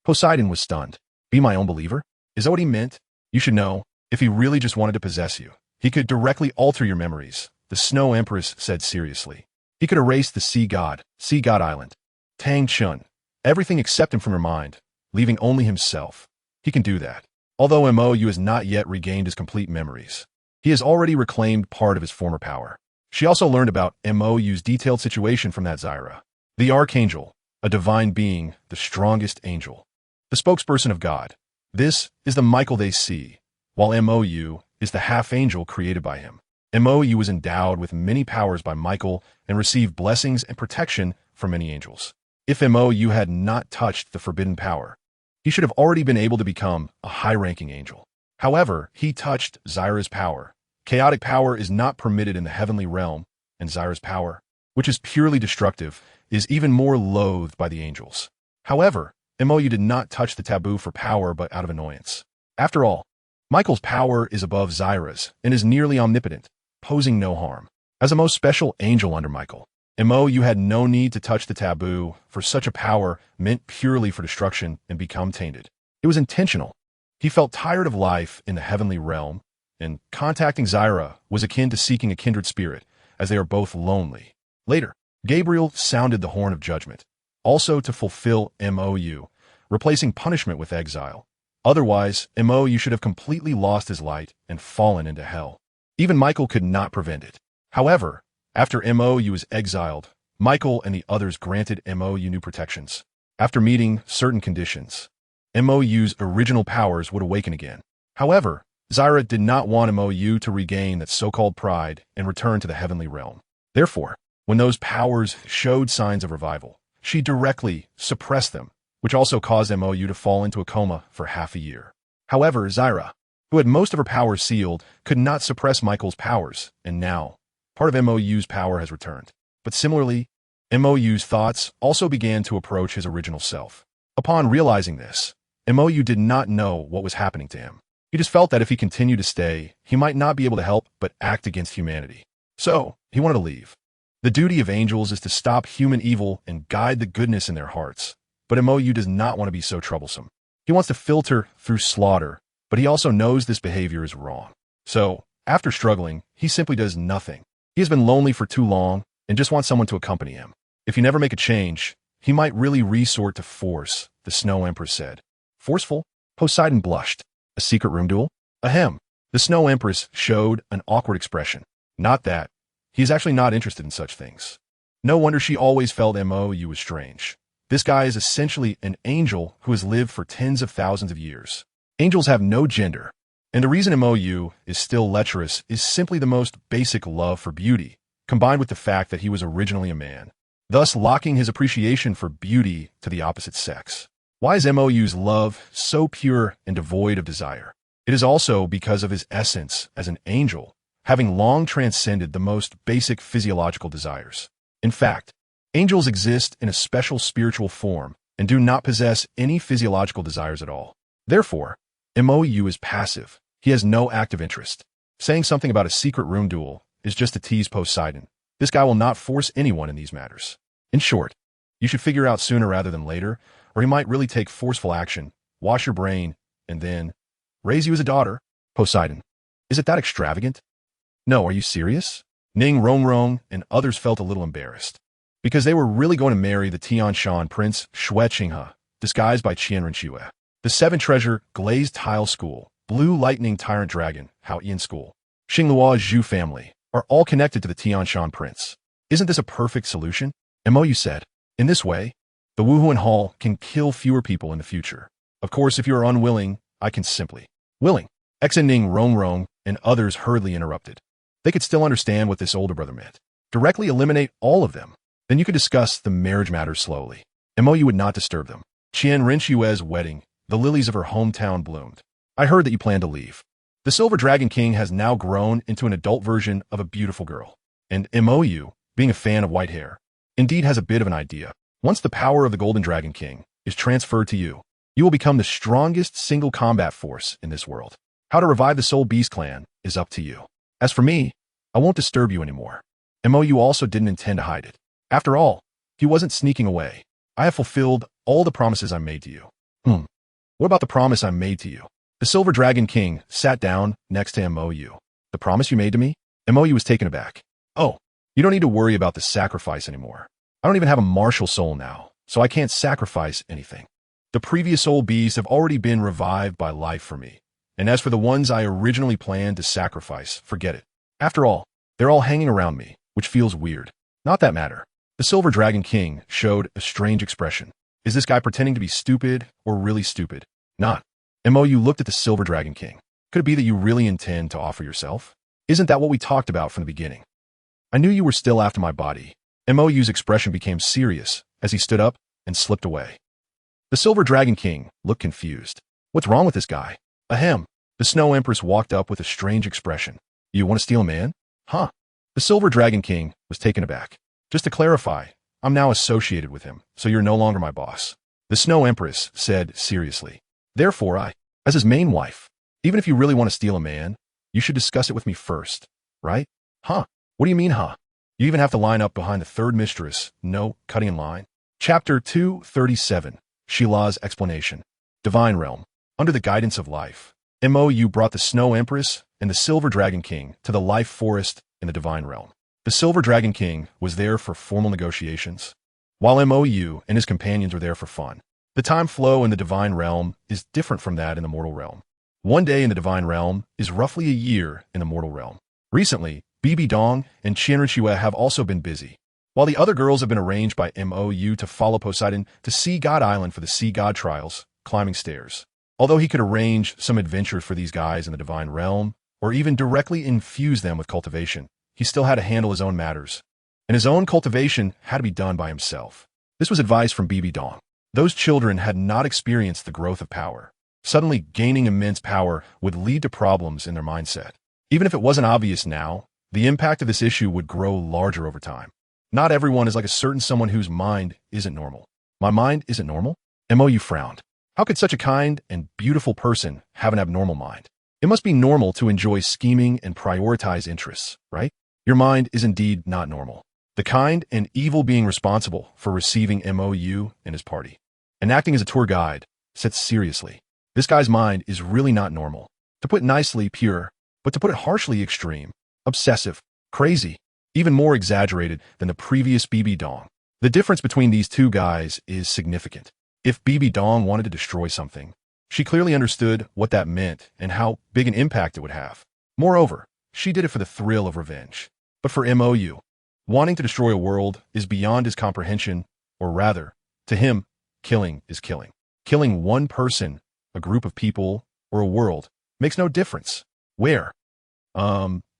Poseidon was stunned. Be my own believer? Is that what he meant? You should know, if he really just wanted to possess you, he could directly alter your memories, the Snow Empress said seriously. He could erase the sea god island, Tang Chun, everything except him from your mind, leaving only himself. He can do that. Although Mou has not yet regained his complete memories, he has already reclaimed part of his former power. She also learned about Mou's detailed situation from that Zyra, the Archangel, a divine being, the strongest angel, the spokesperson of God. This is the Michael they see, while Mou is the half-angel created by him. Mou was endowed with many powers by Michael and received blessings and protection from many angels. If Mou had not touched the forbidden power, he should have already been able to become a high-ranking angel. However, he touched Zyra's power. Chaotic power is not permitted in the heavenly realm, and Zyra's power, which is purely destructive, is even more loathed by the angels. However, Mou did not touch the taboo for power but out of annoyance. After all, Michael's power is above Zyra's and is nearly omnipotent, posing no harm. As a most special angel under Michael, Mo, you had no need to touch the taboo, for such a power meant purely for destruction and become tainted. It was intentional. He felt tired of life in the heavenly realm, and contacting Zyra was akin to seeking a kindred spirit, as they are both lonely. Later, Gabriel sounded the horn of judgment, also to fulfill MOU, replacing punishment with exile. Otherwise, MOU should have completely lost his light and fallen into hell. Even Michael could not prevent it. However, after MOU was exiled, Michael and the others granted MOU new protections. After meeting certain conditions, MOU's original powers would awaken again. However, Zyra did not want MOU to regain that so-called pride and return to the heavenly realm. Therefore, when those powers showed signs of revival, she directly suppressed them, which also caused MOU to fall into a coma for half a year. However, Zyra, who had most of her powers sealed, could not suppress Michael's powers, and now, part of MOU's power has returned. But similarly, MOU's thoughts also began to approach his original self. Upon realizing this, MOU did not know what was happening to him. He just felt that if he continued to stay, he might not be able to help but act against humanity. So, he wanted to leave. The duty of angels is to stop human evil and guide the goodness in their hearts. But MOU does not want to be so troublesome. He wants to filter through slaughter, but he also knows this behavior is wrong. So, after struggling, he simply does nothing. He has been lonely for too long and just wants someone to accompany him. If you never make a change, he might really resort to force, the Snow Empress said. Forceful? Poseidon blushed. A secret room duel? Ahem. The Snow Empress showed an awkward expression. Not that. He is actually not interested in such things. No wonder she always felt MOU was strange. This guy is essentially an angel who has lived for tens of thousands of years. Angels have no gender, and the reason MOU is still lecherous is simply the most basic love for beauty, combined with the fact that he was originally a man, thus locking his appreciation for beauty to the opposite sex. Why is MOU's love so pure and devoid of desire? It is also because of his essence as an angel, having long transcended the most basic physiological desires. In fact, angels exist in a special spiritual form and do not possess any physiological desires at all. Therefore, MOU is passive. He has no active interest. Saying something about a secret room duel is just to tease Poseidon. This guy will not force anyone in these matters. In short, you should figure out sooner rather than later, or he might really take forceful action, wash your brain, and then raise you as a daughter. Poseidon. Is it that extravagant? No, are you serious? Ning Rongrong and others felt a little embarrassed, because they were really going to marry the Tianshan prince Xue Qinghe, disguised by Qianren Xue. The Seven Treasure Glazed Tile School, Blue Lightning Tyrant Dragon, Hao Yin School, Xinglua Zhu family, are all connected to the Tianshan prince. Isn't this a perfect solution? MOU said. In this way, the Wuhuan Hall can kill fewer people in the future. Of course, if you are unwilling, I can simply. Willing. Exening Rongrong and others hurriedly interrupted. They could still understand what this older brother meant. Directly eliminate all of them. Then you could discuss the marriage matters slowly. MOU would not disturb them. Qianren Xue's wedding, the lilies of her hometown bloomed. I heard that you plan to leave. The Silver Dragon King has now grown into an adult version of a beautiful girl. And MOU, being a fan of white hair, indeed has a bit of an idea. Once the power of the Golden Dragon King is transferred to you, you will become the strongest single combat force in this world. How to revive the Soul Beast clan is up to you. As for me, I won't disturb you anymore. MOU also didn't intend to hide it. After all, he wasn't sneaking away. I have fulfilled all the promises I made to you. What about the promise I made to you? The Silver Dragon King sat down next to MOU. The promise you made to me? MOU was taken aback. Oh, you don't need to worry about the sacrifice anymore. I don't even have a martial soul now, so I can't sacrifice anything. The previous soul beasts have already been revived by life for me. And as for the ones I originally planned to sacrifice, forget it. After all, they're all hanging around me, which feels weird. Not that matter. The Silver Dragon King showed a strange expression. Is this guy pretending to be stupid or really stupid? Not. MOU looked at the Silver Dragon King. Could it be that you really intend to offer yourself? Isn't that what we talked about from the beginning? I knew you were still after my body. MOU's expression became serious as he stood up and slipped away. The Silver Dragon King looked confused. What's wrong with this guy? Ahem. The Snow Empress walked up with a strange expression. You want to steal a man? Huh? The Silver Dragon King was taken aback. Just to clarify, I'm now associated with him, so you're no longer my boss. The Snow Empress said seriously. Therefore as his main wife, even if you really want to steal a man, you should discuss it with me first, right? Huh? What do you mean, huh? You even have to line up behind the third mistress. No cutting in line. Chapter 237. Shila's Explanation. Divine Realm. Under the guidance of life, Mou brought the Snow Empress and the Silver Dragon King to the Life Forest in the Divine Realm. The Silver Dragon King was there for formal negotiations, while Mou and his companions were there for fun. The time flow in the Divine Realm is different from that in the mortal realm. One day in the Divine Realm is roughly a year in the mortal realm. Recently, Bibi Dong and Qianrenxue have also been busy, while the other girls have been arranged by Mou to follow Poseidon to Sea God Island for the Sea God trials, climbing stairs. Although he could arrange some adventures for these guys in the Divine Realm, or even directly infuse them with cultivation, he still had to handle his own matters, and his own cultivation had to be done by himself. This was advice from Bibi Dong. Those children had not experienced the growth of power. Suddenly gaining immense power would lead to problems in their mindset. Even if it wasn't obvious now, the impact of this issue would grow larger over time. Not everyone is like a certain someone whose mind isn't normal. My mind isn't normal? Mou frowned. How could such a kind and beautiful person have an abnormal mind? It must be normal to enjoy scheming and prioritize interests, right? Your mind is indeed not normal. The kind and evil being responsible for receiving Mou and his party and acting as a tour guide said seriously, this guy's mind is really not normal. To put nicely, pure, but to put it harshly, extreme, obsessive, crazy, even more exaggerated than the previous Bibi Dong. The difference between these two guys is significant. If Bibi Dong wanted to destroy something, she clearly understood what that meant and how big an impact it would have. Moreover, she did it for the thrill of revenge. But for Mou, wanting to destroy a world is beyond his comprehension, or rather, to him, killing is killing. Killing one person, a group of people, or a world makes no difference. Where?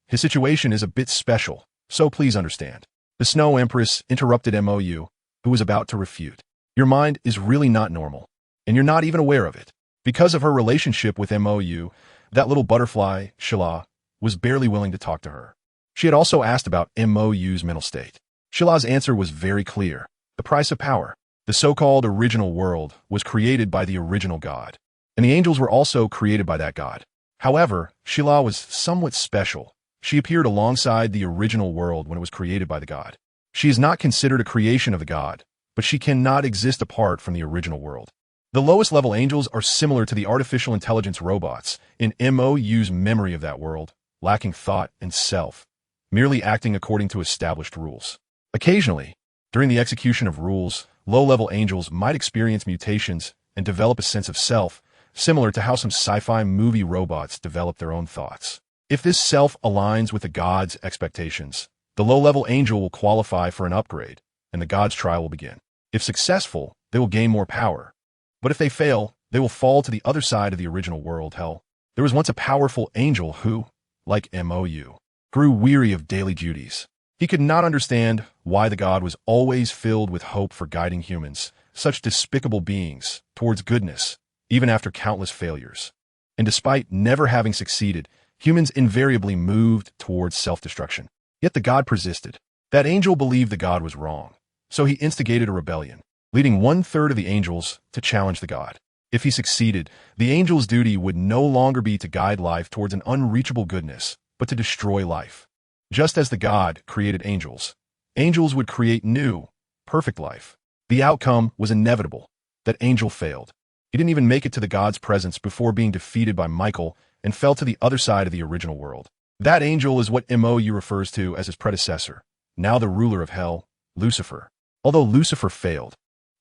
His situation is a bit special, so please understand. The Snow Empress interrupted Mou, who was about to refute. Your mind is really not normal, and you're not even aware of it. Because of her relationship with Mou, that little butterfly, Shila, was barely willing to talk to her. She had also asked about Mou's mental state. Shila's answer was very clear. The price of power. The so-called original world was created by the original God, and the angels were also created by that God. However, Shila was somewhat special. She appeared alongside the original world when it was created by the God. She is not considered a creation of the God, but she cannot exist apart from the original world. The lowest level angels are similar to the artificial intelligence robots in Mou's memory of that world, lacking thought and self, merely acting according to established rules. Occasionally, during the execution of rules, low-level angels might experience mutations and develop a sense of self, similar to how some sci-fi movie robots develop their own thoughts. If this self aligns with the God's expectations, the low-level angel will qualify for an upgrade, and the God's trial will begin. If successful, they will gain more power. But if they fail, they will fall to the other side of the original world, hell. There was once a powerful angel who, like Mou, grew weary of daily duties. He could not understand why the God was always filled with hope for guiding humans, such despicable beings, towards goodness, even after countless failures. And despite never having succeeded, humans invariably moved towards self-destruction. Yet the God persisted. That angel believed the God was wrong, so he instigated a rebellion, leading 1/3 of the angels to challenge the God. If he succeeded, the angel's duty would no longer be to guide life towards an unreachable goodness, but to destroy life. Just as the God created angels, angels would create new, perfect life. The outcome was inevitable. That angel failed. He didn't even make it to the God's presence before being defeated by Michael and fell to the other side of the original world. That angel is what Mou refers to as his predecessor, now the ruler of hell, Lucifer. Although Lucifer failed,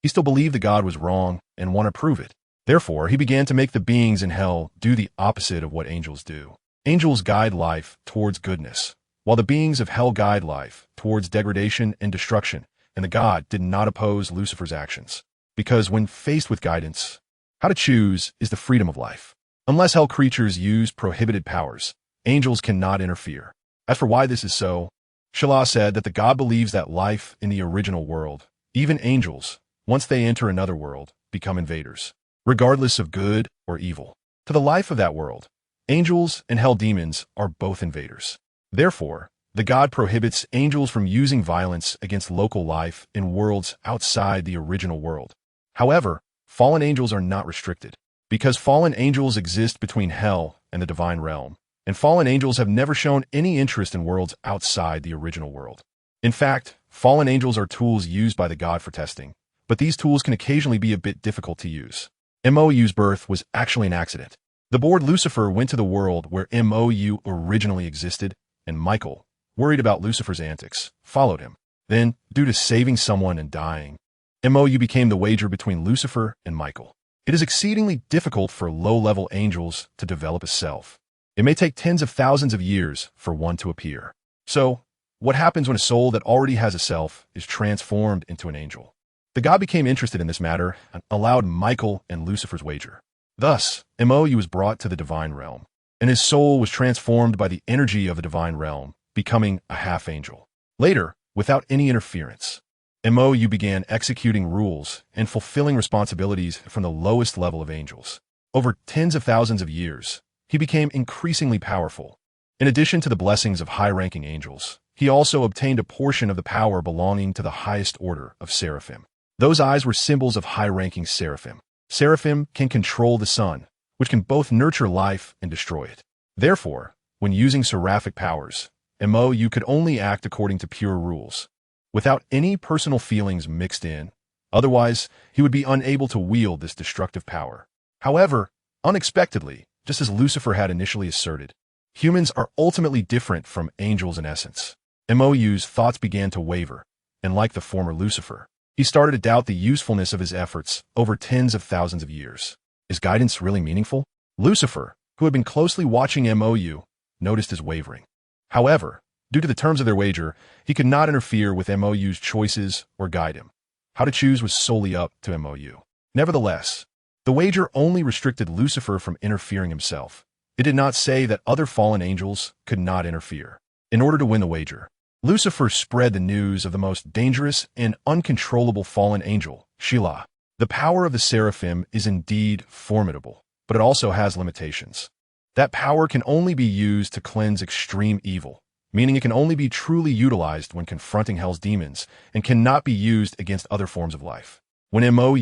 he still believed the God was wrong and wanted to prove it. Therefore, he began to make the beings in hell do the opposite of what angels do. Angels guide life towards goodness, while the beings of hell guide life towards degradation and destruction, and the God did not oppose Lucifer's actions. Because when faced with guidance, how to choose is the freedom of life. Unless hell creatures use prohibited powers, angels cannot interfere. As for why this is so, Shila said that the God believes that life in the original world, even angels, once they enter another world, become invaders, regardless of good or evil. To the life of that world, angels and hell demons are both invaders. Therefore, the God prohibits angels from using violence against local life in worlds outside the original world. However, fallen angels are not restricted, because fallen angels exist between hell and the divine realm, and fallen angels have never shown any interest in worlds outside the original world. In fact, fallen angels are tools used by the god for testing, but these tools can occasionally be a bit difficult to use. Mou's birth was actually an accident. The bored Lucifer went to the world where Mou originally existed, and Michael, worried about Lucifer's antics, followed him. Then, due to saving someone and dying, Mou became the wager between Lucifer and Michael. It is exceedingly difficult for low-level angels to develop a self. It may take tens of thousands of years for one to appear. So, what happens when a soul that already has a self is transformed into an angel? The god became interested in this matter and allowed Michael and Lucifer's wager. Thus, Mou was brought to the divine realm, and his soul was transformed by the energy of the divine realm, becoming a half-angel. Later, without any interference, Mou began executing rules and fulfilling responsibilities from the lowest level of angels. Over tens of thousands of years, he became increasingly powerful. In addition to the blessings of high-ranking angels, he also obtained a portion of the power belonging to the highest order of seraphim. Those eyes were symbols of high-ranking seraphim. Seraphim can control the sun, which can both nurture life and destroy it. Therefore, when using seraphic powers, Mou could only act according to pure rules, without any personal feelings mixed in. Otherwise, he would be unable to wield this destructive power. However, unexpectedly, just as Lucifer had initially asserted, humans are ultimately different from angels in essence. Mou's thoughts began to waver, and like the former Lucifer, he started to doubt the usefulness of his efforts over tens of thousands of years. Is guidance really meaningful? Lucifer, who had been closely watching Mou, noticed his wavering. However, due to the terms of their wager, he could not interfere with Mou's choices or guide him. How to choose was solely up to Mou. Nevertheless, the wager only restricted Lucifer from interfering himself. It did not say that other fallen angels could not interfere. In order to win the wager, Lucifer spread the news of the most dangerous and uncontrollable fallen angel, Shelah. The power of the seraphim is indeed formidable, but it also has limitations. That power can only be used to cleanse extreme evil, meaning it can only be truly utilized when confronting hell's demons and cannot be used against other forms of life. When Mou,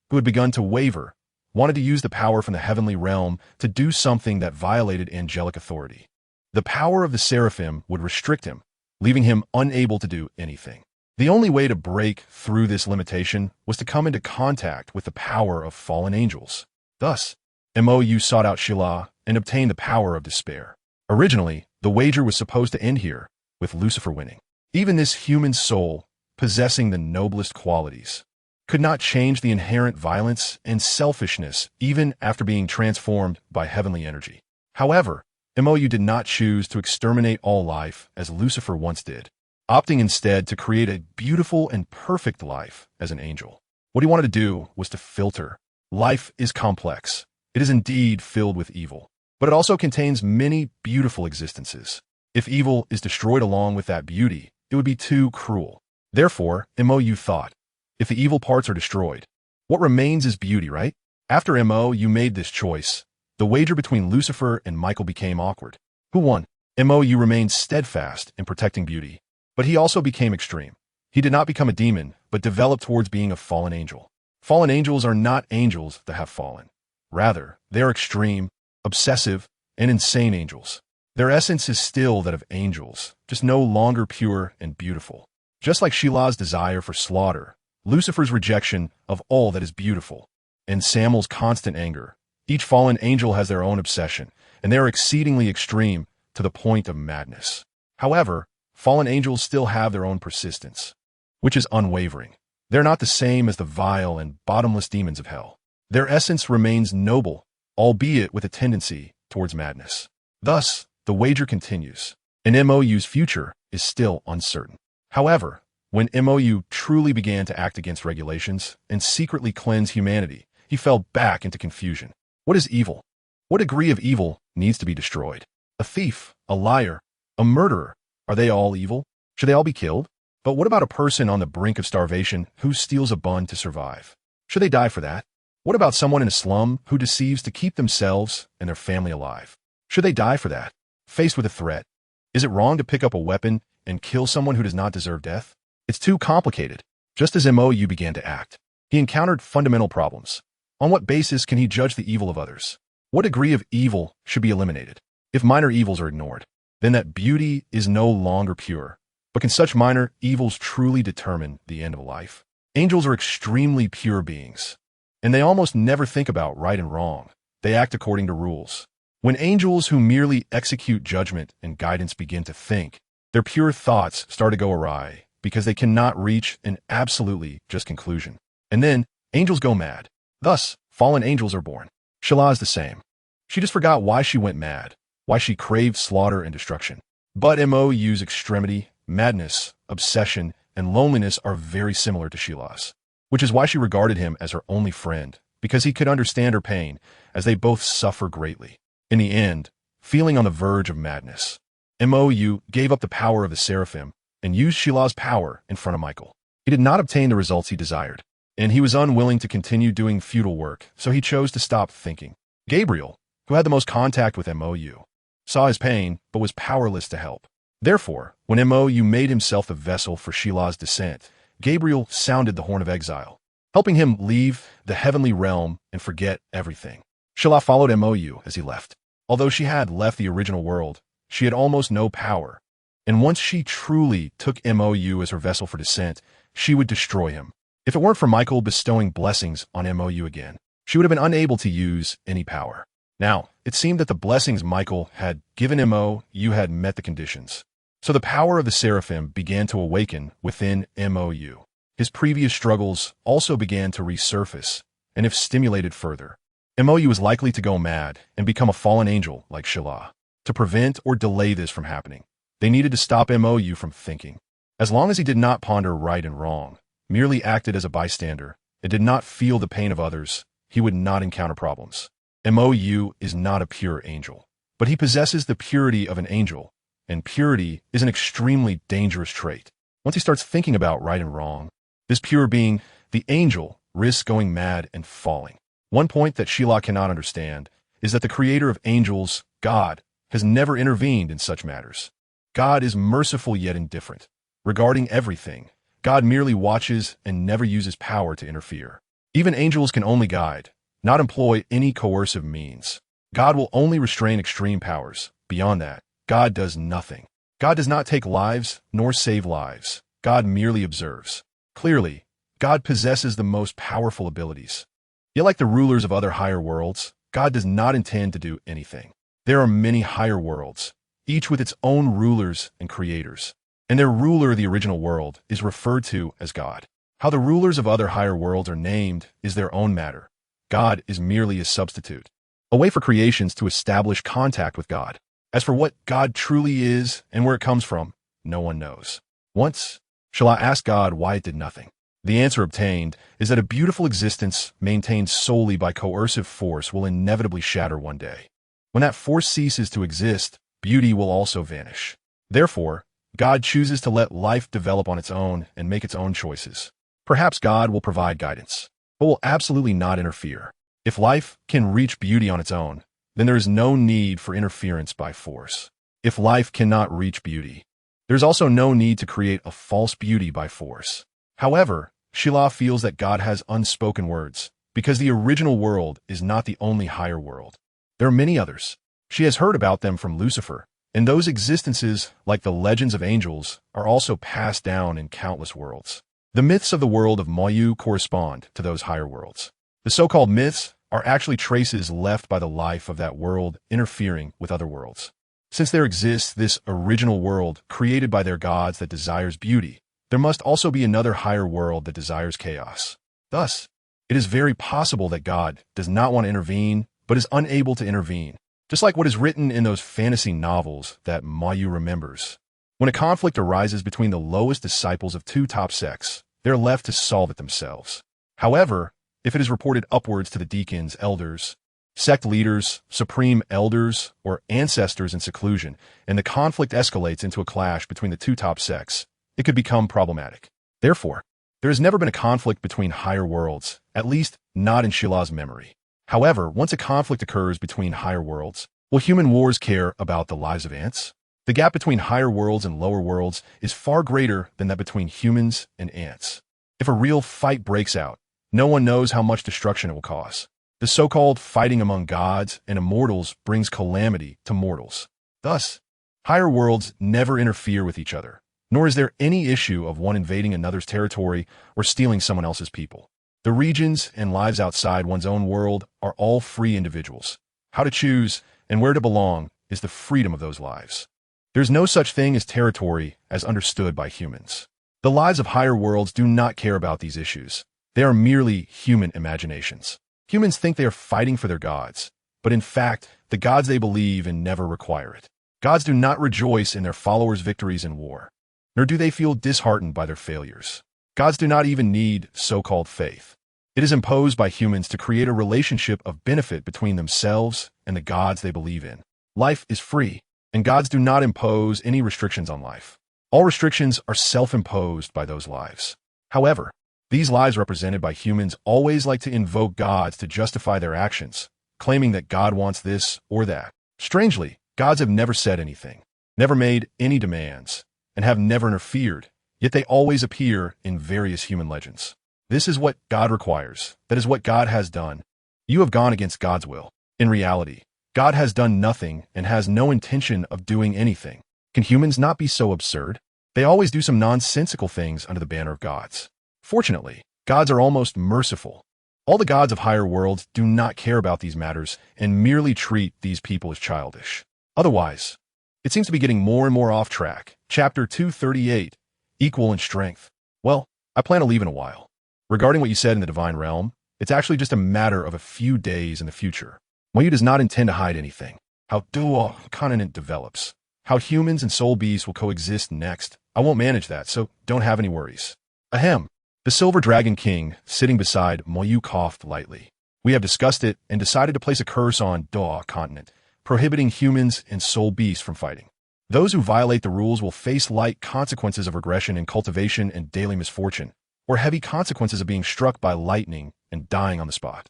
who had begun to waver, wanted to use the power from the heavenly realm to do something that violated angelic authority, the power of the seraphim would restrict him, leaving him unable to do anything. The only way to break through this limitation was to come into contact with the power of fallen angels. Thus, Mou sought out Shelah and obtained the power of despair. Originally, the wager was supposed to end here, with Lucifer winning. Even this human soul, possessing the noblest qualities, could not change the inherent violence and selfishness even after being transformed by heavenly energy. However, Mou did not choose to exterminate all life as Lucifer once did, opting instead to create a beautiful and perfect life as an angel. What he wanted to do was to filter. Life is complex. It is indeed filled with evil, but it also contains many beautiful existences. If evil is destroyed along with that beauty, it would be too cruel. Therefore, Mou thought, if the evil parts are destroyed, what remains is beauty, right? After Mou made this choice, the wager between Lucifer and Michael became awkward. Who won? Mou remained steadfast in protecting beauty, but he also became extreme. He did not become a demon, but developed towards being a fallen angel. Fallen angels are not angels that have fallen. Rather, they are extreme, obsessive, and insane angels. Their essence is still that of angels, just no longer pure and beautiful. Just like Shelah's desire for slaughter, Lucifer's rejection of all that is beautiful, and Samwell's constant anger, each fallen angel has their own obsession, and they are exceedingly extreme to the point of madness. However, fallen angels still have their own persistence, which is unwavering. They're not the same as the vile and bottomless demons of hell. Their essence remains noble, albeit with a tendency towards madness. Thus, the wager continues, and Mou's future is still uncertain. However, when Mou truly began to act against regulations and secretly cleanse humanity, he fell back into confusion. What is evil? What degree of evil needs to be destroyed? A thief, a liar, a murderer, are they all evil? Should they all be killed? But what about a person on the brink of starvation who steals a bun to survive? Should they die for that? What about someone in a slum who deceives to keep themselves and their family alive? Should they die for that? Faced with a threat, is it wrong to pick up a weapon and kill someone who does not deserve death? It's too complicated. Just as Mou began to act, he encountered fundamental problems. On what basis can he judge the evil of others? What degree of evil should be eliminated? If minor evils are ignored, then that beauty is no longer pure, But can such minor evils truly determine the end of life? Angels are extremely pure beings, and they almost never think about right and wrong. They act according to rules. When angels who merely execute judgment and guidance begin to think, their pure thoughts start to go awry because they cannot reach an absolutely just conclusion. And then, angels go mad. Thus, fallen angels are born. Shala is the same. She just forgot why she went mad, why she craved slaughter and destruction. But Mou's extremity, madness, obsession, and loneliness are very similar to Sheila's, which is why she regarded him as her only friend, because he could understand her pain, as they both suffer greatly. In the end, feeling on the verge of madness, Mou gave up the power of the seraphim and used Sheila's power in front of Michael. He did not obtain the results he desired, and he was unwilling to continue doing futile work, so he chose to stop thinking. Gabriel, who had the most contact with Mou, saw his pain but was powerless to help. Therefore, when Mou made himself the vessel for Sheila's descent, Gabriel sounded the horn of exile, helping him leave the heavenly realm and forget everything. Sheila followed Mou as he left. Although she had left the original world, she had almost no power, and once she truly took Mou as her vessel for descent, she would destroy him. If it weren't for Michael bestowing blessings on Mou again, she would have been unable to use any power. Now, it seemed that the blessings Michael had given Mou had met the conditions. So the power of the seraphim began to awaken within Mou. His previous struggles also began to resurface, and if stimulated further, Mou was likely to go mad and become a fallen angel like Sheila. To prevent or delay this from happening, they needed to stop Mou from thinking. As long as he did not ponder right and wrong, merely acted as a bystander, and did not feel the pain of others, he would not encounter problems. Mou is not a pure angel, but he possesses the purity of an angel, and purity is an extremely dangerous trait. Once he starts thinking about right and wrong, this pure being, the angel, risks going mad and falling. One point that Sheila cannot understand is that the creator of angels, God, has never intervened in such matters. God is merciful yet indifferent. Regarding everything, God merely watches and never uses power to interfere. Even angels can only guide, not employ any coercive means. God will only restrain extreme powers. Beyond that, God does nothing. God does not take lives nor save lives. God merely observes. Clearly, God possesses the most powerful abilities. Yet like the rulers of other higher worlds, God does not intend to do anything. There are many higher worlds, each with its own rulers and creators, and their ruler of the original world is referred to as God. How the rulers of other higher worlds are named is their own matter. God is merely a substitute, a way for creations to establish contact with God. As for what God truly is and where it comes from, no one knows. Once, Sheila asked God why it did nothing. The answer obtained is that a beautiful existence maintained solely by coercive force will inevitably shatter one day. When that force ceases to exist, beauty will also vanish. Therefore, God chooses to let life develop on its own and make its own choices. Perhaps God will provide guidance, but will absolutely not interfere. If life can reach beauty on its own, then there is no need for interference by force. If life cannot reach beauty, there's also no need to create a false beauty by force. However, Sheila feels that God has unspoken words, because the original world is not the only higher world. There are many others. She has heard about them from Lucifer, and those existences, like the legends of angels, are also passed down in countless worlds. The myths of the world of Moyu correspond to those higher worlds. The so-called myths are actually traces left by the life of that world interfering with other worlds. Since there exists this original world created by their gods that desires beauty, there must also be another higher world that desires chaos. Thus, it is very possible that God does not want to intervene, but is unable to intervene, just like what is written in those fantasy novels that Moyu remembers. When a conflict arises between the lowest disciples of two top sects, they are left to solve it themselves. However, if it is reported upwards to the deacons, elders, sect leaders, supreme elders, or ancestors in seclusion, and the conflict escalates into a clash between the two top sects, it could become problematic. Therefore, there has never been a conflict between higher worlds, at least not in Sheila's memory. However, once a conflict occurs between higher worlds, will human wars care about the lives of ants? The gap between higher worlds and lower worlds is far greater than that between humans and ants. If a real fight breaks out, no one knows how much destruction it will cause. The so-called fighting among gods and immortals brings calamity to mortals. Thus, higher worlds never interfere with each other. nor is there any issue of one invading another's territory or stealing someone else's people. The regions and lives outside one's own world are all free individuals. How to choose and where to belong is the freedom of those lives. There's no such thing as territory as understood by humans. The lives of higher worlds do not care about these issues. They are merely human imaginations. Humans think they are fighting for their gods, but in fact, the gods they believe in never require it. Gods do not rejoice in their followers' victories in war, nor do they feel disheartened by their failures. Gods do not even need so-called faith. It is imposed by humans to create a relationship of benefit between themselves and the gods they believe in. Life is free, and gods do not impose any restrictions on life. All restrictions are self-imposed by those lives. However, these lives represented by humans always like to invoke gods to justify their actions, claiming that God wants this or that. Strangely, gods have never said anything, never made any demands, and have never interfered, yet they always appear in various human legends. This is what God requires. That is what God has done. You have gone against God's will. In reality, God has done nothing and has no intention of doing anything. Can humans not be so absurd? They always do some nonsensical things under the banner of gods. Fortunately, gods are almost merciful. All the gods of higher worlds do not care about these matters and merely treat these people as childish. Otherwise, it seems to be getting more and more off track. Chapter 238, Equal in Strength. Well, I plan to leave in a while. Regarding what you said in the divine realm, it's actually just a matter of a few days in the future. Moyu does not intend to hide anything. How Douluo Continent develops, how humans and soul beasts will coexist next, I won't manage that, so don't have any worries. Ahem. The Silver Dragon King, sitting beside Moyu, coughed lightly. We have discussed it and decided to place a curse on Douluo Continent, prohibiting humans and soul beasts from fighting. Those who violate the rules will face light consequences of regression in cultivation and daily misfortune, or heavy consequences of being struck by lightning and dying on the spot.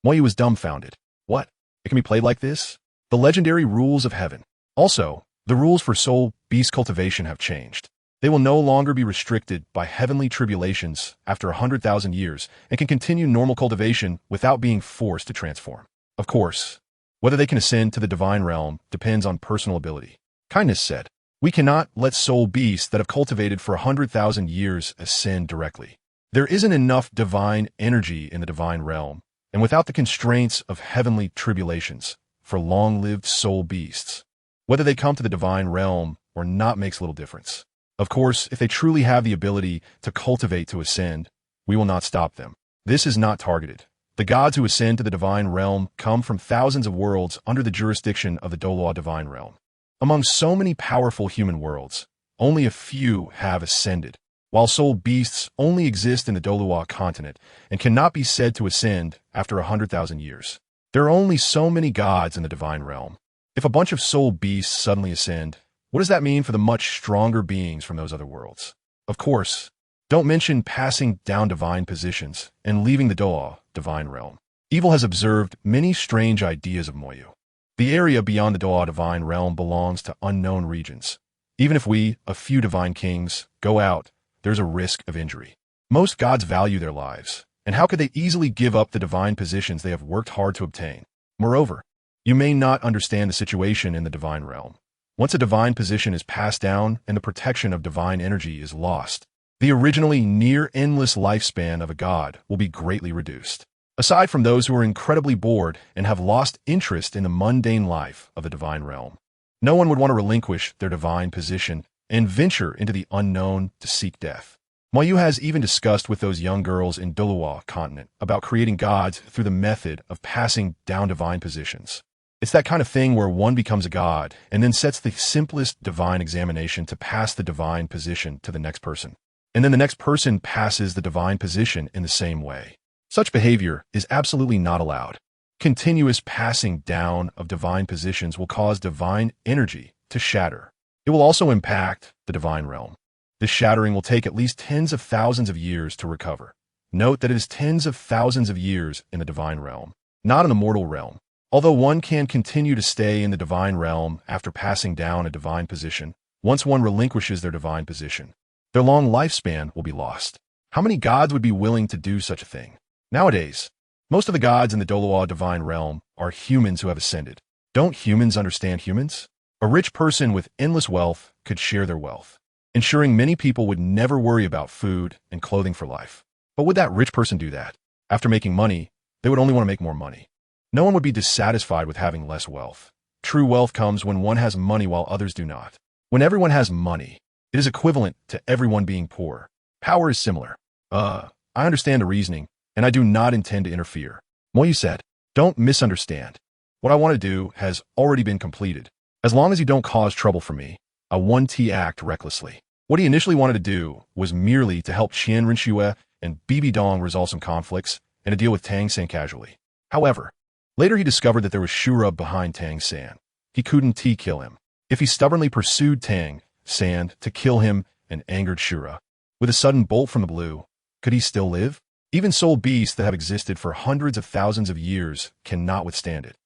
Moyu was dumbfounded. What? It can be played like this? The legendary rules of heaven. Also, the rules for soul beast cultivation have changed. They will no longer be restricted by heavenly tribulations after 100,000 years and can continue normal cultivation without being forced to transform. Of course, whether they can ascend to the divine realm depends on personal ability. Kindness said, we cannot let soul beasts that have cultivated for 100,000 years ascend directly. There isn't enough divine energy in the divine realm, and without the constraints of heavenly tribulations for long-lived soul beasts, whether they come to the divine realm or not makes little difference. Of course, if they truly have the ability to cultivate to ascend, we will not stop them. This is not targeted. The gods who ascend to the divine realm come from thousands of worlds under the jurisdiction of the Douluo divine realm. Among so many powerful human worlds, only a few have ascended, while soul beasts only exist in the Douluo Continent and cannot be said to ascend after 100,000 years. There are only so many gods in the divine realm. If a bunch of soul beasts suddenly ascend, what does that mean for the much stronger beings from those other worlds? Of course, don't mention passing down divine positions and leaving the Douluo divine realm. Evil has observed many strange ideas of Moyu. The area beyond the Douluo divine realm belongs to unknown regions. Even if we, a few divine kings, go out, there's a risk of injury. Most gods value their lives, and how could they easily give up the divine positions they have worked hard to obtain? Moreover, you may not understand the situation in the divine realm. Once a divine position is passed down and the protection of divine energy is lost, the originally near-endless lifespan of a god will be greatly reduced. Aside from those who are incredibly bored and have lost interest in the mundane life of the divine realm, no one would want to relinquish their divine position and venture into the unknown to seek death. Moyu has even discussed with those young girls in Douluo Continent about creating gods through the method of passing down divine positions. It's that kind of thing where one becomes a god and then sets the simplest divine examination to pass the divine position to the next person. And then the next person passes the divine position in the same way. Such behavior is absolutely not allowed. Continuous passing down of divine positions will cause divine energy to shatter. It will also impact the divine realm. This shattering will take at least tens of thousands of years to recover. Note that it is tens of thousands of years in the divine realm, not in the mortal realm. Although one can continue to stay in the divine realm after passing down a divine position, once one relinquishes their divine position, their long lifespan will be lost. How many gods would be willing to do such a thing? Nowadays, most of the gods in the Douluo divine realm are humans who have ascended. Don't humans understand humans? A rich person with endless wealth could share their wealth. ensuring many people would never worry about food and clothing for life. But would that rich person do that? After making money, they would only want to make more money. No one would be dissatisfied with having less wealth. True wealth comes when one has money while others do not. When everyone has money, it is equivalent to everyone being poor. Power is similar. I understand the reasoning, and I do not intend to interfere. Moyu said, don't misunderstand. What I want to do has already been completed. As long as you don't cause trouble for me, I won't act recklessly. What he initially wanted to do was merely to help Qian Rinxue and Bibi Dong resolve some conflicts and to deal with Tang San casually. However, later he discovered that there was Shura behind Tang San. He couldn't kill him. If he stubbornly pursued Tang San to kill him and angered Shura, with a sudden bolt from the blue, could he still live? Even soul beasts that have existed for hundreds of thousands of years cannot withstand it.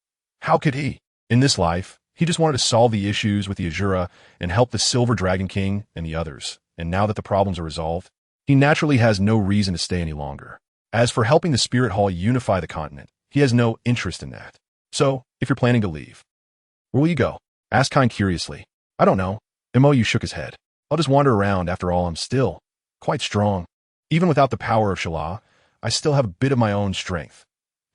How could he? In this life, he just wanted to solve the issues with the Azura and help the Silver Dragon King and the others, and now that the problems are resolved, he naturally has no reason to stay any longer. As for helping the Spirit Hall unify the continent, he has no interest in that. So, if you're planning to leave, where will you go? Asked Kind curiously. I don't know. Moyu shook his head. I'll just wander around. After all, I'm still quite strong. Even without the power of Shala, I still have a bit of my own strength.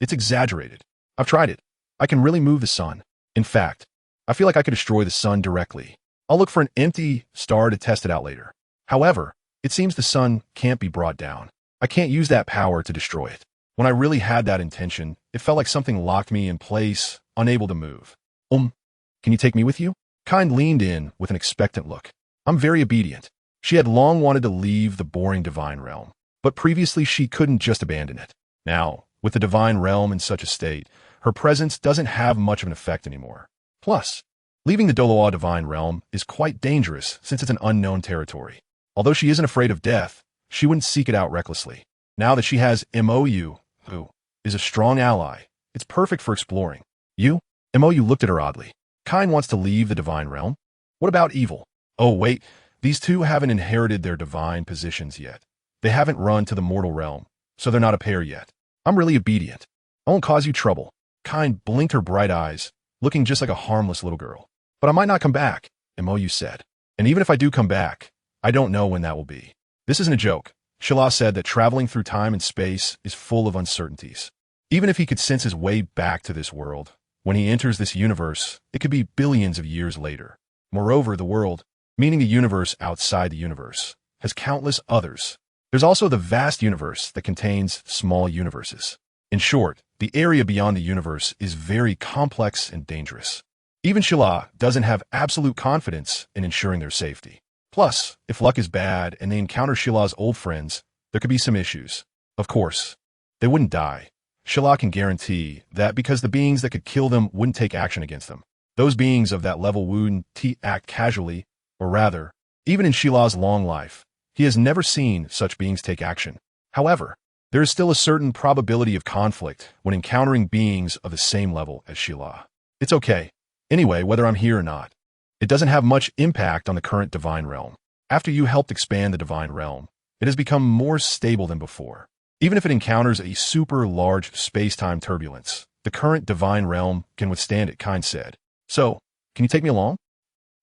It's exaggerated. I've tried it. I can really move the sun. In fact, I feel like I could destroy the sun directly. I'll look for an empty star to test it out later. However, it seems the sun can't be brought down. I can't use that power to destroy it. When I really had that intention, it felt like something locked me in place, unable to move. Can you take me with you? Kind leaned in with an expectant look. I'm very obedient. She had long wanted to leave the boring divine realm, but previously she couldn't just abandon it. Now, with the divine realm in such a state, her presence doesn't have much of an effect anymore. Plus, leaving the Douluo divine realm is quite dangerous since it's an unknown territory. Although she isn't afraid of death, she wouldn't seek it out recklessly. Now that she has Moyu, who is a strong ally, it's perfect for exploring. You? Moyu looked at her oddly. Kind wants to leave the divine realm? What about evil? Oh wait, these two haven't inherited their divine positions yet. They haven't run to the mortal realm, so they're not a pair yet. I'm really obedient. I won't cause you trouble. Kind blinked her bright eyes, looking just like a harmless little girl. But I might not come back, Moyu said. And even if I do come back, I don't know when that will be. This isn't a joke. Shala said that traveling through time and space is full of uncertainties. Even if he could sense his way back to this world, when he enters this universe, it could be billions of years later. Moreover, the world, meaning the universe outside the universe, has countless others. There's also the vast universe that contains small universes. In short, the area beyond the universe is very complex and dangerous. Even Shala doesn't have absolute confidence in ensuring their safety. Plus, if luck is bad and they encounter Shala's old friends, there could be some issues. Of course, they wouldn't die. Shala can guarantee that because the beings that could kill them wouldn't take action against them. Those beings of that level wouldn't act casually, or rather, even in Shala's long life, he has never seen such beings take action. However, there is still a certain probability of conflict when encountering beings of the same level as Shala. It's okay. Anyway, whether I'm here or not, it doesn't have much impact on the current divine realm. After you helped expand the divine realm, it has become more stable than before. Even if it encounters a super large space-time turbulence, the current divine realm can withstand it, Kind said. So, can you take me along?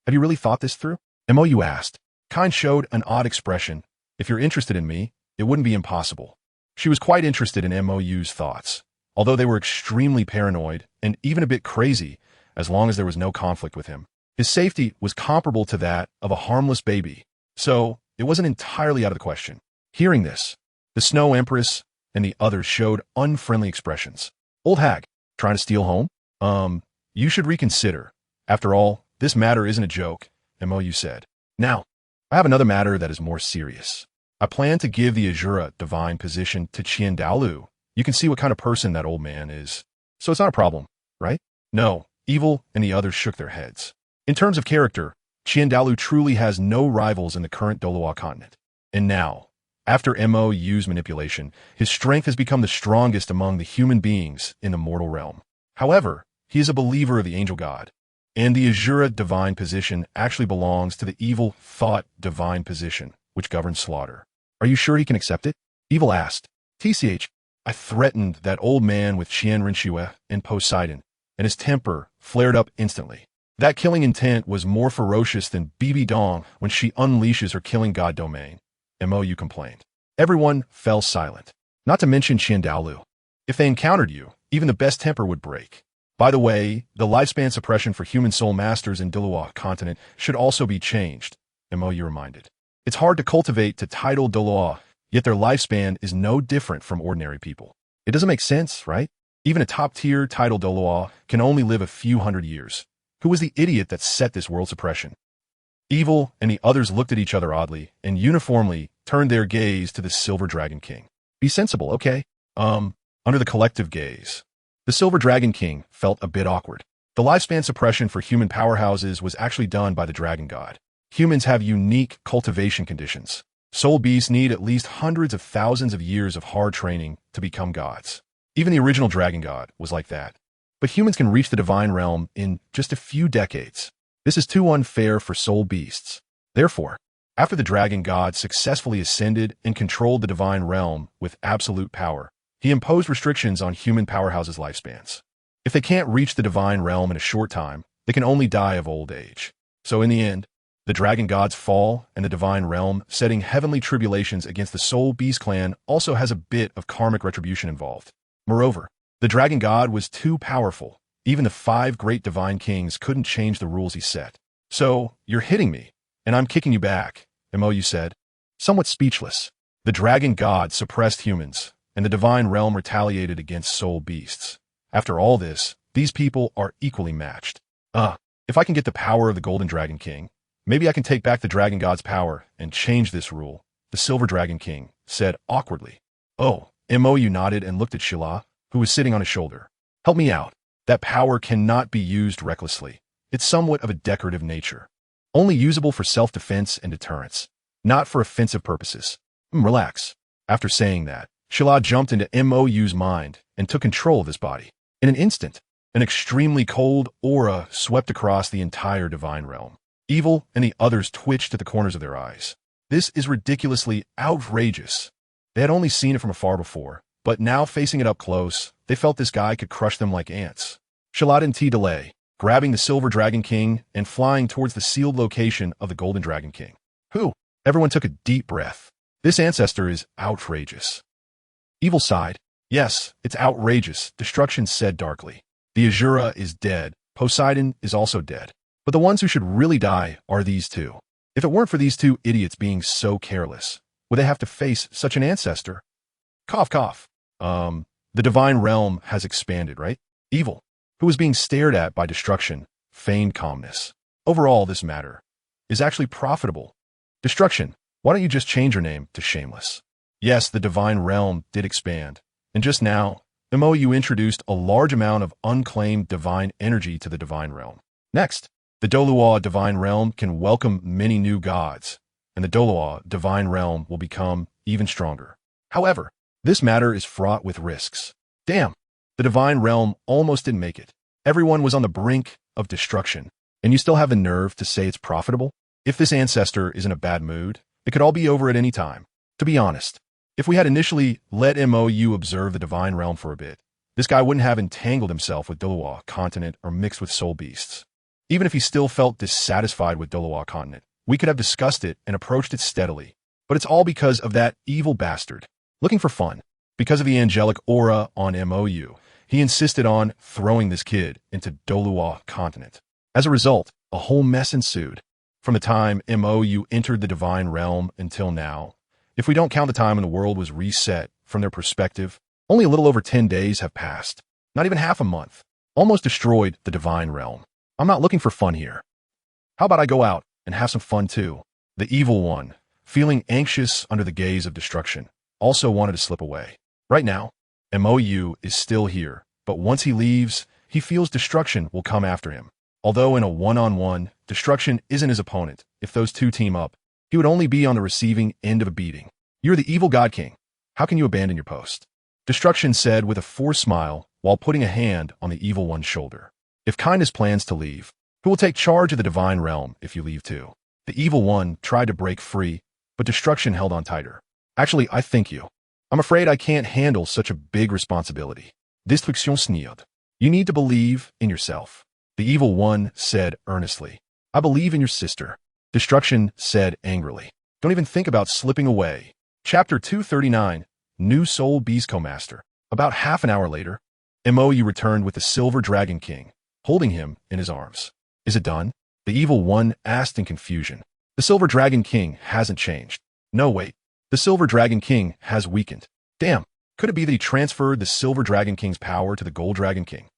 Have you really thought this through? Moyu asked. Kind showed an odd expression. If you're interested in me, it wouldn't be impossible. She was quite interested in Moyu's thoughts, although they were extremely paranoid and even a bit crazy, as long as there was no conflict with him. His safety was comparable to that of a harmless baby, so it wasn't entirely out of the question. Hearing this, the Snow Empress and the others showed unfriendly expressions. Old hag, trying to steal home? You should reconsider. After all, this matter isn't a joke, Moyu said. Now, I have another matter that is more serious. I plan to give the Azura divine position to Qian Dalu. You can see what kind of person that old man is. So it's not a problem, right? No, Evil and the others shook their heads. In terms of character, Qian Dalu truly has no rivals in the current Douluo Continent. And now, after Mo's manipulation, his strength has become the strongest among the human beings in the mortal realm. However, he is a believer of the angel god, and the Azura divine position actually belongs to the evil thought divine position, which governs slaughter. Are you sure he can accept it? Evil asked. TCH, I threatened that old man with Qian Rinxue and Poseidon, and his temper flared up instantly. That killing intent was more ferocious than Bibi Dong when she unleashes her killing god domain, Mou complained. Everyone fell silent. Not to mention Dalu. If they encountered you, even the best temper would break. By the way, the lifespan suppression for human soul masters in Douluo Continent should also be changed, Mou reminded. It's hard to cultivate to title Douluo, yet their lifespan is no different from ordinary people. It doesn't make sense, right? Even a top-tier title Douluo can only live a few hundred years. Who was the idiot that set this world suppression? Evil and the others looked at each other oddly and uniformly turned their gaze to the Silver Dragon King. Be sensible, okay? Under the collective gaze. The Silver Dragon King felt a bit awkward. The lifespan suppression for human powerhouses was actually done by the Dragon God. Humans have unique cultivation conditions. Soul beasts need at least hundreds of thousands of years of hard training to become gods. Even the original Dragon God was like that. But humans can reach the divine realm in just a few decades. This is too unfair for soul beasts. Therefore, after the Dragon God successfully ascended and controlled the divine realm with absolute power, he imposed restrictions on human powerhouses' lifespans. If they can't reach the divine realm in a short time, they can only die of old age. So in the end, the Dragon Gods fall and the divine realm, setting heavenly tribulations against the Soul Beast clan, also has a bit of karmic retribution involved. Moreover, the Dragon God was too powerful. Even the 5 great divine kings couldn't change the rules he set. So, you're hitting me, and I'm kicking you back, Mou said. Somewhat speechless. The Dragon God suppressed humans, and the divine realm retaliated against soul beasts. After all this, these people are equally matched. If I can get the power of the Golden Dragon King, maybe I can take back the Dragon God's power and change this rule, the Silver Dragon King said awkwardly. Oh, Mou nodded and looked at Shila, who was sitting on his shoulder. Help me out. That power cannot be used recklessly. It's somewhat of a decorative nature. Only usable for self-defense and deterrence, not for offensive purposes. Relax. After saying that, Shila jumped into Mou's mind and took control of his body. In an instant, an extremely cold aura swept across the entire divine realm. Evil and the others twitched at the corners of their eyes. This is ridiculously outrageous. They had only seen it from afar before, but now facing it up close, they felt this guy could crush them like ants. Shila didn't delay, grabbing the Silver Dragon King and flying towards the sealed location of the Golden Dragon King. Who? Everyone took a deep breath. This ancestor is outrageous. Evil sighed. Yes, it's outrageous, Destruction said darkly. The Azura is dead. Poseidon is also dead. But the ones who should really die are these two. If it weren't for these two idiots being so careless, would they have to face such an ancestor? Cough, cough. The divine realm has expanded, right? Evil, who was being stared at by Destruction, feigned calmness. Overall, this matter is actually profitable. Destruction, why don't you just change your name to Shameless? Yes, the divine realm did expand. And just now, Mou introduced a large amount of unclaimed divine energy to the divine realm. Next, the Douluo divine realm can welcome many new gods, and the Douluo divine realm will become even stronger. However, this matter is fraught with risks. Damn, the divine realm almost didn't make it. Everyone was on the brink of destruction, and you still have the nerve to say it's profitable? If this ancestor is in a bad mood, it could all be over at any time. To be honest, if we had initially let Mou observe the divine realm for a bit, this guy wouldn't have entangled himself with Douluo Continent or mixed with soul beasts. Even if he still felt dissatisfied with Douluo Continent, we could have discussed it and approached it steadily. But it's all because of that evil bastard. Looking for fun. Because of the angelic aura on Mou, he insisted on throwing this kid into Douluo Continent. As a result, a whole mess ensued. From the time Mou entered the divine realm until now, if we don't count the time when the world was reset from their perspective, only a little over 10 days have passed. Not even half a month. Almost destroyed the divine realm. I'm not looking for fun here. How about I go out and have some fun too? The evil one, feeling anxious under the gaze of Destruction, also wanted to slip away. Right now, Mou is still here, but once he leaves, he feels Destruction will come after him. Although in a one-on-one, Destruction isn't his opponent. If those two team up, he would only be on the receiving end of a beating. You're the evil God King. How can you abandon your post? Destruction said with a forced smile while putting a hand on the evil one's shoulder. If Kindness plans to leave, who will take charge of the divine realm if you leave too? The evil one tried to break free, but Destruction held on tighter. Actually, I thank you. I'm afraid I can't handle such a big responsibility. Destruction sneered. You need to believe in yourself. The evil one said earnestly. I believe in your sister. Destruction said angrily. Don't even think about slipping away. Chapter 239, New Soul Beastco Master. About half an hour later, Mou returned with the Silver Dragon King, holding him in his arms. Is it done? The evil one asked in confusion. The Silver Dragon King hasn't changed. No, wait. The Silver Dragon King has weakened. Damn. Could it be that he transferred the Silver Dragon King's power to the Gold Dragon King?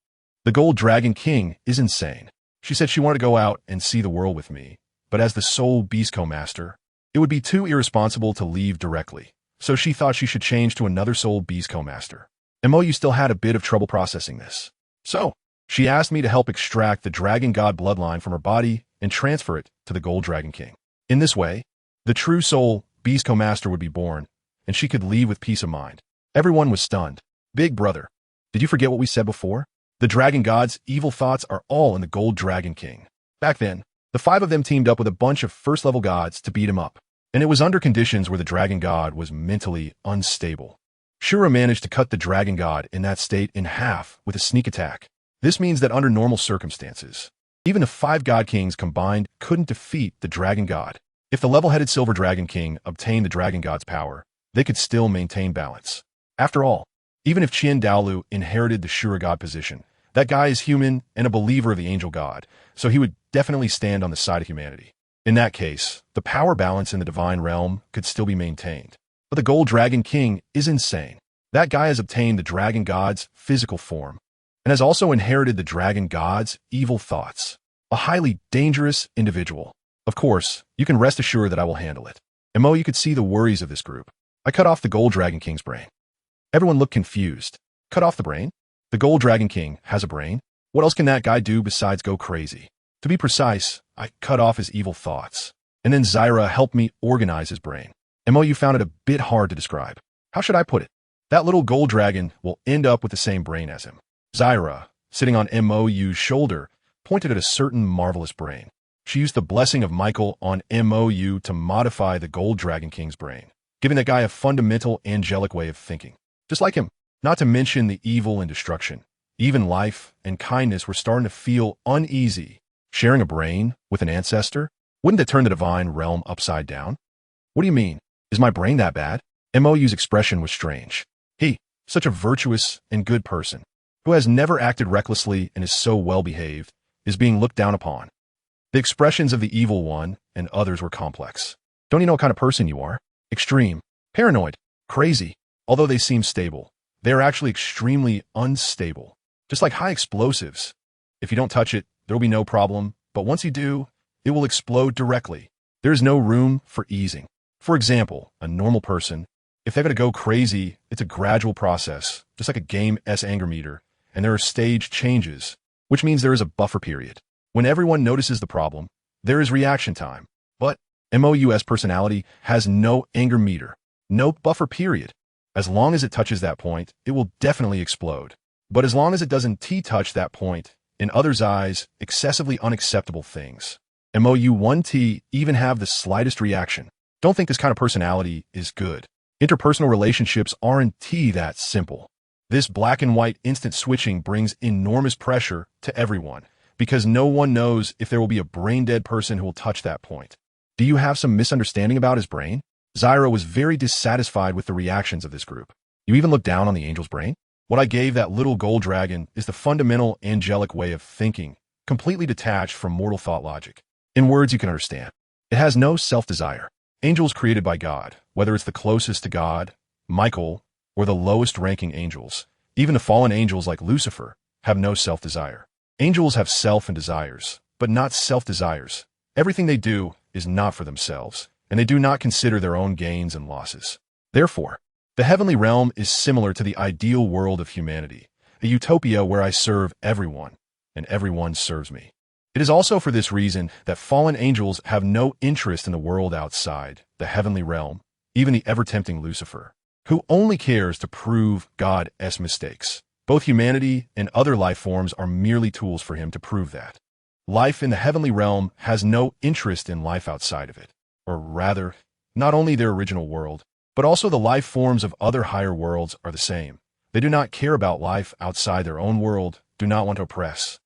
The Gold Dragon King is insane. She said she wanted to go out and see the world with me, but as the Soul Beastco Master, it would be too irresponsible to leave directly, so she thought she should change to another Soul Beastco Master. Mou still had a bit of trouble processing this. So, she asked me to help extract the Dragon God bloodline from her body and transfer it to the Gold Dragon King. In this way, the true Soul Beastco Master would be born, and she could leave with peace of mind. Everyone was stunned. Big brother, did you forget what we said before? The Dragon God's evil thoughts are all in the Gold Dragon King. Back then, the 5 of them teamed up with a bunch of first-level gods to beat him up, and it was under conditions where the Dragon God was mentally unstable. Shura managed to cut the Dragon God in that state in half with a sneak attack. This means that under normal circumstances, even the 5 God Kings combined couldn't defeat the Dragon God. If the level-headed Silver Dragon King obtained the Dragon God's power, they could still maintain balance. After all, even if Dalu inherited the Shura God position, that guy is human and a believer of the Angel God, so he would definitely stand on the side of humanity. In that case, the power balance in the Divine Realm could still be maintained. But the Gold Dragon King is insane. That guy has obtained the Dragon God's physical form, and has also inherited the Dragon God's evil thoughts. A highly dangerous individual. Of course, you can rest assured that I will handle it. You could see the worries of this group. I cut off the Gold Dragon King's brain. Everyone looked confused. Cut off the brain? The Gold Dragon King has a brain? What else can that guy do besides go crazy? To be precise, I cut off his evil thoughts. And then Zyra helped me organize his brain. Mou found it a bit hard to describe. How should I put it? That little gold dragon will end up with the same brain as him. Zyra, sitting on Mou's shoulder, pointed at a certain marvelous brain. She used the blessing of Michael on Mou to modify the Gold Dragon King's brain, giving that guy a fundamental angelic way of thinking. Just like him. Not to mention the evil and destruction. Even life and kindness were starting to feel uneasy. Sharing a brain with an ancestor? Wouldn't it turn the Divine Realm upside down? What do you mean? Is my brain that bad? Mou's expression was strange. He, such a virtuous and good person, who has never acted recklessly and is so well-behaved, is being looked down upon. The expressions of the evil one and others were complex. Don't you know what kind of person you are? Extreme, paranoid, crazy. Although they seem stable, they are actually extremely unstable. Just like high explosives. If you don't touch it, there will be no problem, but once you do, it will explode directly. There is no room for easing. For example, a normal person, if they're going to go crazy, it's a gradual process, just like a game's anger meter, and there are stage changes, which means there is a buffer period. When everyone notices the problem, there is reaction time. But Mou's personality has no anger meter, no buffer period. As long as it touches that point, it will definitely explode. But as long as it doesn't touch that point, in others' eyes, excessively unacceptable things. Mou 1T even have the slightest reaction. Don't think this kind of personality is good. Interpersonal relationships aren't that simple. This black and white instant switching brings enormous pressure to everyone, because no one knows if there will be a brain-dead person who will touch that point. Do you have some misunderstanding about his brain? Zyra was very dissatisfied with the reactions of this group. You even look down on the angel's brain? What I gave that little gold dragon is the fundamental angelic way of thinking, completely detached from mortal thought logic. In words you can understand. It has no self-desire. Angels created by God, whether it's the closest to God, Michael, or the lowest-ranking angels, even the fallen angels like Lucifer, have no self-desire. Angels have self and desires, but not self-desires. Everything they do is not for themselves, and they do not consider their own gains and losses. Therefore, the heavenly realm is similar to the ideal world of humanity, a utopia where I serve everyone, and everyone serves me. It is also for this reason that fallen angels have no interest in the world outside, the heavenly realm, even the ever-tempting Lucifer, who only cares to prove God's mistakes. Both humanity and other life forms are merely tools for him to prove that. Life in the heavenly realm has no interest in life outside of it, or rather, not only their original world, but also the life forms of other higher worlds are the same. They do not care about life outside their own world, do not want to oppress,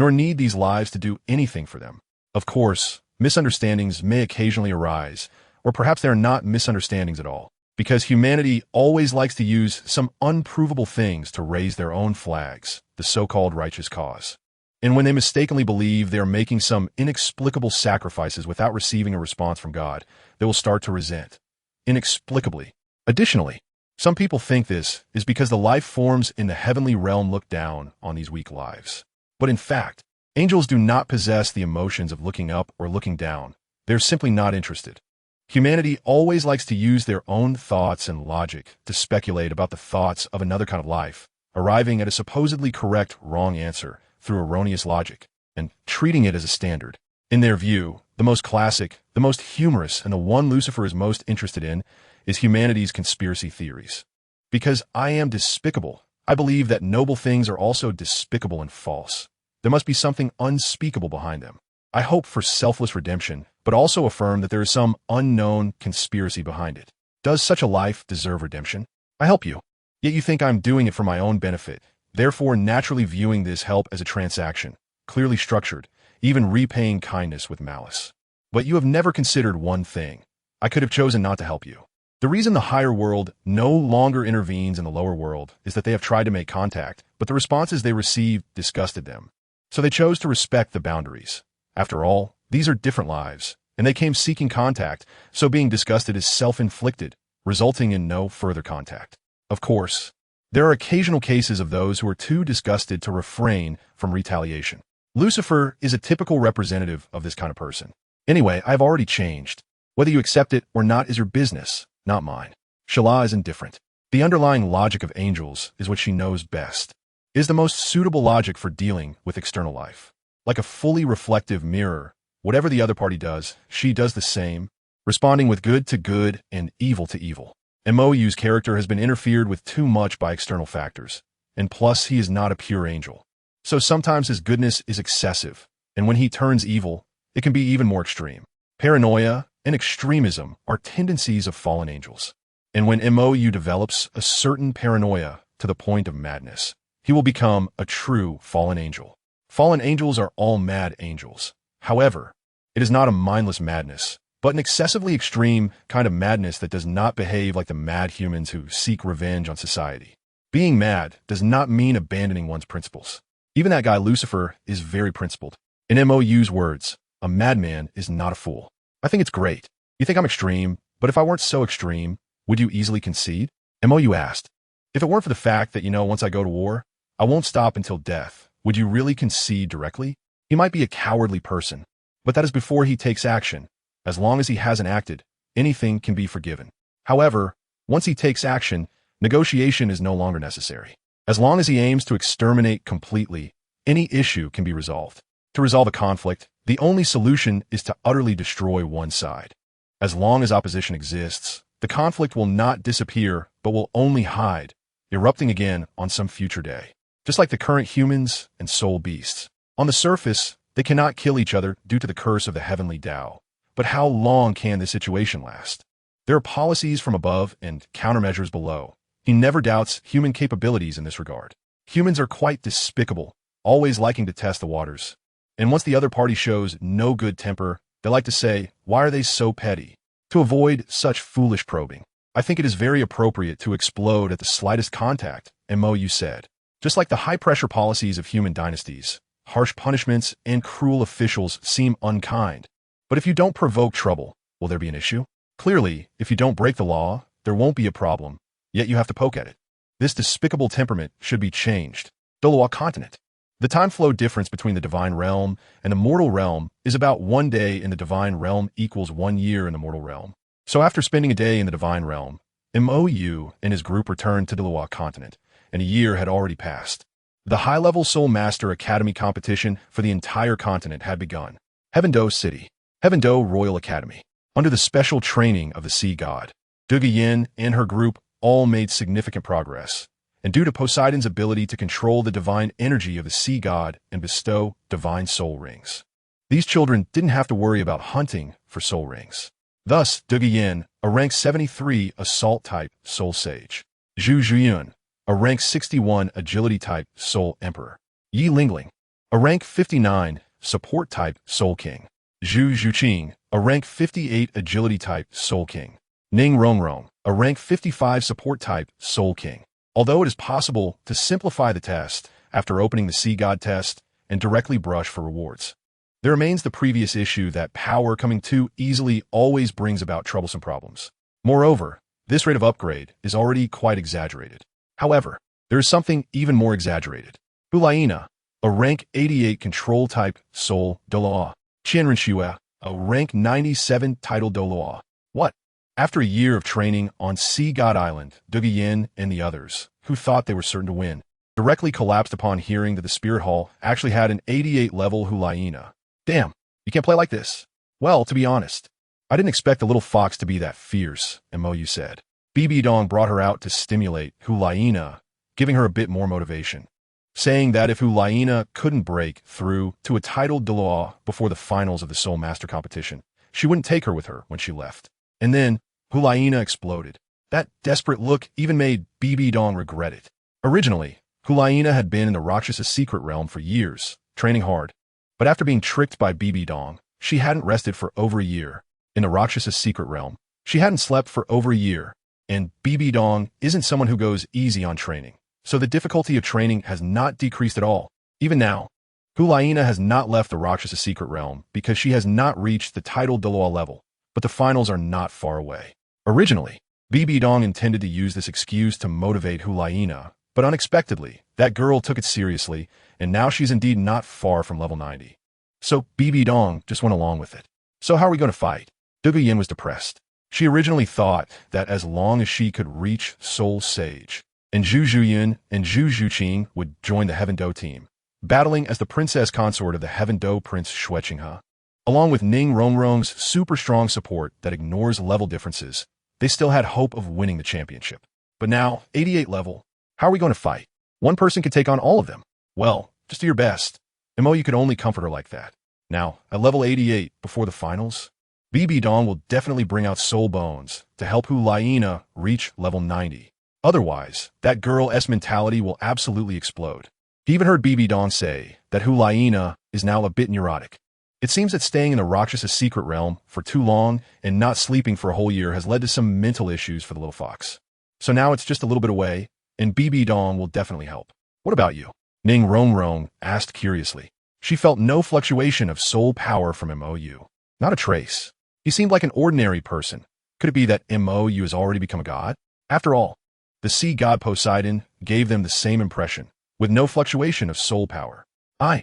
nor need these lives to do anything for them. Of course, misunderstandings may occasionally arise, or perhaps they are not misunderstandings at all, because humanity always likes to use some unprovable things to raise their own flags, the so-called righteous cause. And when they mistakenly believe they are making some inexplicable sacrifices without receiving a response from God, they will start to resent. Inexplicably. Additionally, some people think this is because the life forms in the heavenly realm look down on these weak lives. But in fact, angels do not possess the emotions of looking up or looking down. They're simply not interested. Humanity always likes to use their own thoughts and logic to speculate about the thoughts of another kind of life, arriving at a supposedly correct wrong answer through erroneous logic, and treating it as a standard. In their view, the most classic, the most humorous, and the one Lucifer is most interested in is humanity's conspiracy theories. Because I am despicable, I believe that noble things are also despicable and false. There must be something unspeakable behind them. I hope for selfless redemption, but also affirm that there is some unknown conspiracy behind it. Does such a life deserve redemption? I help you. Yet you think I'm doing it for my own benefit, therefore naturally viewing this help as a transaction, clearly structured, even repaying kindness with malice. But you have never considered one thing. I could have chosen not to help you. The reason the higher world no longer intervenes in the lower world is that they have tried to make contact, but the responses they received disgusted them. So they chose to respect the boundaries. After all, these are different lives, and they came seeking contact, so being disgusted is self-inflicted, resulting in no further contact. Of course, there are occasional cases of those who are too disgusted to refrain from retaliation. Lucifer is a typical representative of this kind of person. Anyway, I've already changed. Whether you accept it or not is your business, not mine. Shala is indifferent. The underlying logic of angels is what she knows best. It is the most suitable logic for dealing with external life. Like a fully reflective mirror, whatever the other party does, she does the same, responding with good to good and evil to evil. Mou's character has been interfered with too much by external factors, and plus he is not a pure angel. So sometimes his goodness is excessive, and when he turns evil, it can be even more extreme. Paranoia and extremism are tendencies of fallen angels. And when Mou develops a certain paranoia to the point of madness, he will become a true fallen angel. Fallen angels are all mad angels. However, it is not a mindless madness, but an excessively extreme kind of madness that does not behave like the mad humans who seek revenge on society. Being mad does not mean abandoning one's principles. Even that guy Lucifer is very principled. In Mou's words, a madman is not a fool. I think it's great. You think I'm extreme, but if I weren't so extreme, would you easily concede? Mou asked. If it weren't for the fact that, once I go to war, I won't stop until death, would you really concede directly? He might be a cowardly person, but that is before he takes action. As long as he hasn't acted, anything can be forgiven. However, once he takes action, negotiation is no longer necessary. As long as he aims to exterminate completely, any issue can be resolved. To resolve a conflict, the only solution is to utterly destroy one side. As long as opposition exists, the conflict will not disappear, but will only hide, erupting again on some future day. Just like the current humans and soul beasts. On the surface, they cannot kill each other due to the curse of the heavenly Tao. But how long can this situation last? There are policies from above and countermeasures below. He never doubts human capabilities in this regard. Humans are quite despicable, always liking to test the waters. And once the other party shows no good temper, they like to say, why are they so petty? To avoid such foolish probing, I think it is very appropriate to explode at the slightest contact, Mou said. Just like the high-pressure policies of human dynasties, harsh punishments and cruel officials seem unkind. But if you don't provoke trouble, will there be an issue? Clearly, if you don't break the law, there won't be a problem, yet you have to poke at it. This despicable temperament should be changed. Douluo Continent. The time flow difference between the divine realm and the mortal realm is about 1 day in the divine realm equals 1 year in the mortal realm. So after spending a day in the divine realm, Mou and his group returned to Douluo Continent, and a year had already passed. The high-level Soul Master Academy competition for the entire continent had begun. Heavendoe City. Heavendoe Royal Academy. Under the special training of the Sea God, Duguyen and her group all made significant progress, and due to Poseidon's ability to control the divine energy of the Sea God and bestow divine soul rings. These children didn't have to worry about hunting for soul rings. Thus, Duguyen, a rank 73 Assault-type Soul Sage. Zhu Zhuyun, a rank 61 Agility-type Soul Emperor. Yi Lingling, a rank 59, support type Soul King. Zhu Zhuqing, a rank 58 agility type Soul King. Ning Rongrong, a rank 55 support type Soul King. Although it is possible to simplify the test after opening the Sea God test and directly brush for rewards, there remains the previous issue that power coming too easily always brings about troublesome problems. Moreover, this rate of upgrade is already quite exaggerated. However, there is something even more exaggerated. Hulaina, a rank 88 control type Soul Douluo. Qianrenxue, a rank 97 title Douluo. What? After a year of training on Sea God Island, Duguyin and the others, who thought they were certain to win, directly collapsed upon hearing that the Spirit Hall actually had an 88 level Hulaina. Damn, you can't play like this. Well, to be honest, I didn't expect the little fox to be that fierce, Mo said. Bibi Dong brought her out to stimulate Hulaina, giving her a bit more motivation, saying that if Hulaina couldn't break through to a title Douluo before the finals of the Soul Master competition, she wouldn't take her with her when she left. And then, Hulaina exploded. That desperate look even made Bibi Dong regret it. Originally, Hulaina had been in the Rakshasa secret realm for years, training hard. But after being tricked by Bibi Dong, she hadn't rested for over a year. In the Rakshasa secret realm, she hadn't slept for over a year, and Bibi Dong isn't someone who goes easy on training. So the difficulty of training has not decreased at all. Even now, Hulaina has not left the Rakshasa secret realm because she has not reached the title Douluo level, but the finals are not far away. Originally, Bibi Dong intended to use this excuse to motivate Hulaina, but unexpectedly, that girl took it seriously, and now she's indeed not far from level 90. So Bibi Dong just went along with it. So how are we going to fight? Duguyin was depressed. She originally thought that as long as she could reach Soul Sage, and Zhu Zhuyin and Zhu Zhuqing would join the Heaven Do team, battling as the princess consort of the Heaven Do Prince Xueqinghe. Along with Ning Rongrong's super strong support that ignores level differences, they still had hope of winning the championship. But now, 88 level, how are we going to fight? One person could take on all of them. Well, just do your best. Mo, you could only comfort her like that. Now, at level 88, before the finals, Bibi Dong will definitely bring out Soul Bones to help Hulaina reach level 90. Otherwise, that girl's mentality will absolutely explode. He even heard Bibi Dong say that Hulaina is now a bit neurotic. It seems that staying in the Rakshasa secret realm for too long and not sleeping for a whole year has led to some mental issues for the little fox. So now it's just a little bit away, and Bibi Dong will definitely help. What about you? Ning Rongrong asked curiously. She felt no fluctuation of soul power from MOU. Not a trace. He seemed like an ordinary person. Could it be that MOU has already become a god? After all, the sea god Poseidon gave them the same impression, with no fluctuation of soul power. I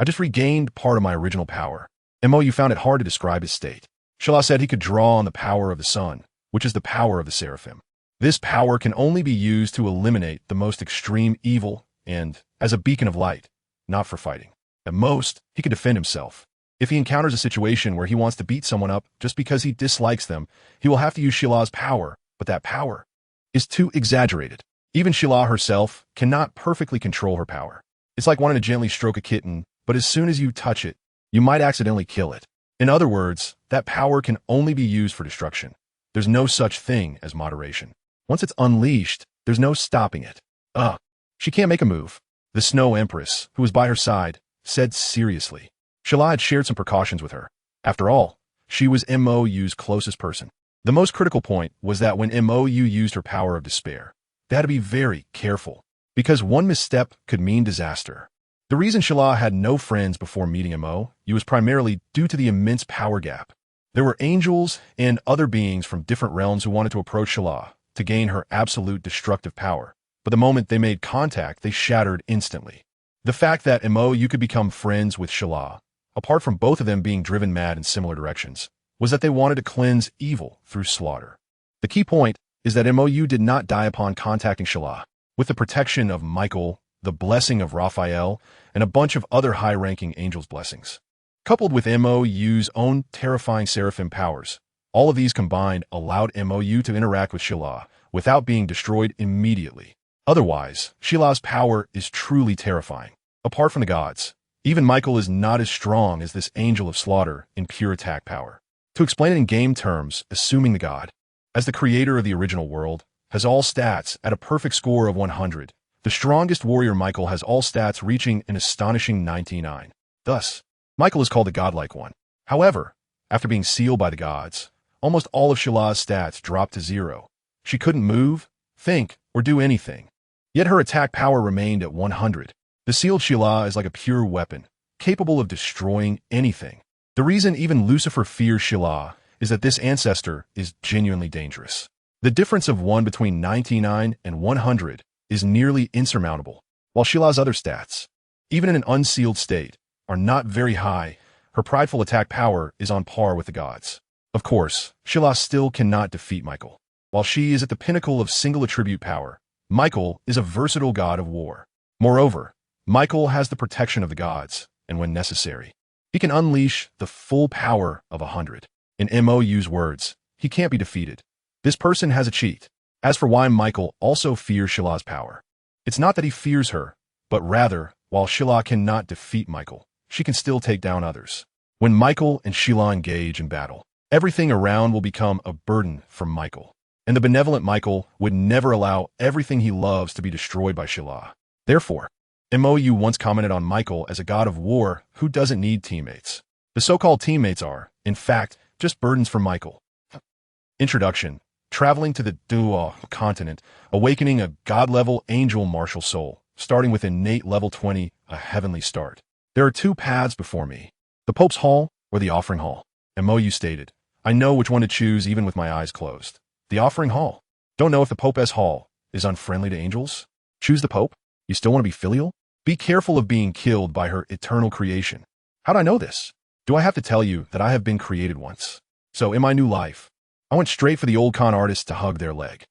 just regained part of my original power. MOU found it hard to describe his state. Shala said he could draw on the power of the sun, which is the power of the seraphim. This power can only be used to eliminate the most extreme evil and as a beacon of light, not for fighting. At most, he could defend himself. If he encounters a situation where he wants to beat someone up just because he dislikes them, he will have to use Shila's power, but that power is too exaggerated. Even Shila herself cannot perfectly control her power. It's like wanting to gently stroke a kitten, but as soon as you touch it, you might accidentally kill it. In other words, that power can only be used for destruction. There's no such thing as moderation. Once it's unleashed, there's no stopping it. She can't make a move. The Snow Empress, who was by her side, said seriously. Shala had shared some precautions with her. After all, she was MOU's closest person. The most critical point was that when MOU used her power of despair, they had to be very careful, because one misstep could mean disaster. The reason Shala had no friends before meeting MOU was primarily due to the immense power gap. There were angels and other beings from different realms who wanted to approach Shala to gain her absolute destructive power, but the moment they made contact, they shattered instantly. The fact that MOU could become friends with Shala, apart from both of them being driven mad in similar directions, was that they wanted to cleanse evil through slaughter. The key point is that MOU did not die upon contacting Shala. With the protection of Michael, the blessing of Raphael, and a bunch of other high-ranking angels' blessings, coupled with MOU's own terrifying seraphim powers, all of these combined allowed MOU to interact with Shala without being destroyed immediately. Otherwise, Shila's power is truly terrifying. Apart from the gods, even Michael is not as strong as this angel of slaughter in pure attack power. To explain it in game terms, assuming the god, as the creator of the original world, has all stats at a perfect score of 100, The strongest warrior Michael has all stats reaching an astonishing 99. Thus, Michael is called the godlike one. However, after being sealed by the gods, almost all of Shila's stats dropped to 0. She couldn't move, think, or do anything. Yet her attack power remained at 100. The sealed Shila is like a pure weapon, capable of destroying anything. The reason even Lucifer fears Shila is that this ancestor is genuinely dangerous. The difference of 1 between 99 and 100 is nearly insurmountable, while Shila's other stats, even in an unsealed state, are not very high. Her prideful attack power is on par with the gods. Of course, Shila still cannot defeat Michael. While she is at the pinnacle of single attribute power, Michael is a versatile god of war. Moreover, Michael has the protection of the gods, and when necessary, he can unleash the full power of 100. In MOU's words, he can't be defeated. This person has a cheat. As for why Michael also fears Shila's power, it's not that he fears her, but rather, while Shila cannot defeat Michael, she can still take down others. When Michael and Shila engage in battle, everything around will become a burden for Michael. And the benevolent Michael would never allow everything he loves to be destroyed by Shila. Therefore, MOU once commented on Michael as a god of war who doesn't need teammates. The so-called teammates are, in fact, just burdens for Michael. Introduction. Traveling to the Douluo Continent, awakening a god-level angel martial soul, starting with innate level 20, a heavenly start. There are 2 paths before me, the Pope's Hall or the Offering Hall. MOU stated, I know which one to choose even with my eyes closed. The Offering Hall. Don't know if the Pope's Hall is unfriendly to angels? Choose the Pope? You still want to be filial? Be careful of being killed by her eternal creation. How'd I know this? Do I have to tell you that I have been created once? So in my new life, I went straight for the old con artists to hug their leg.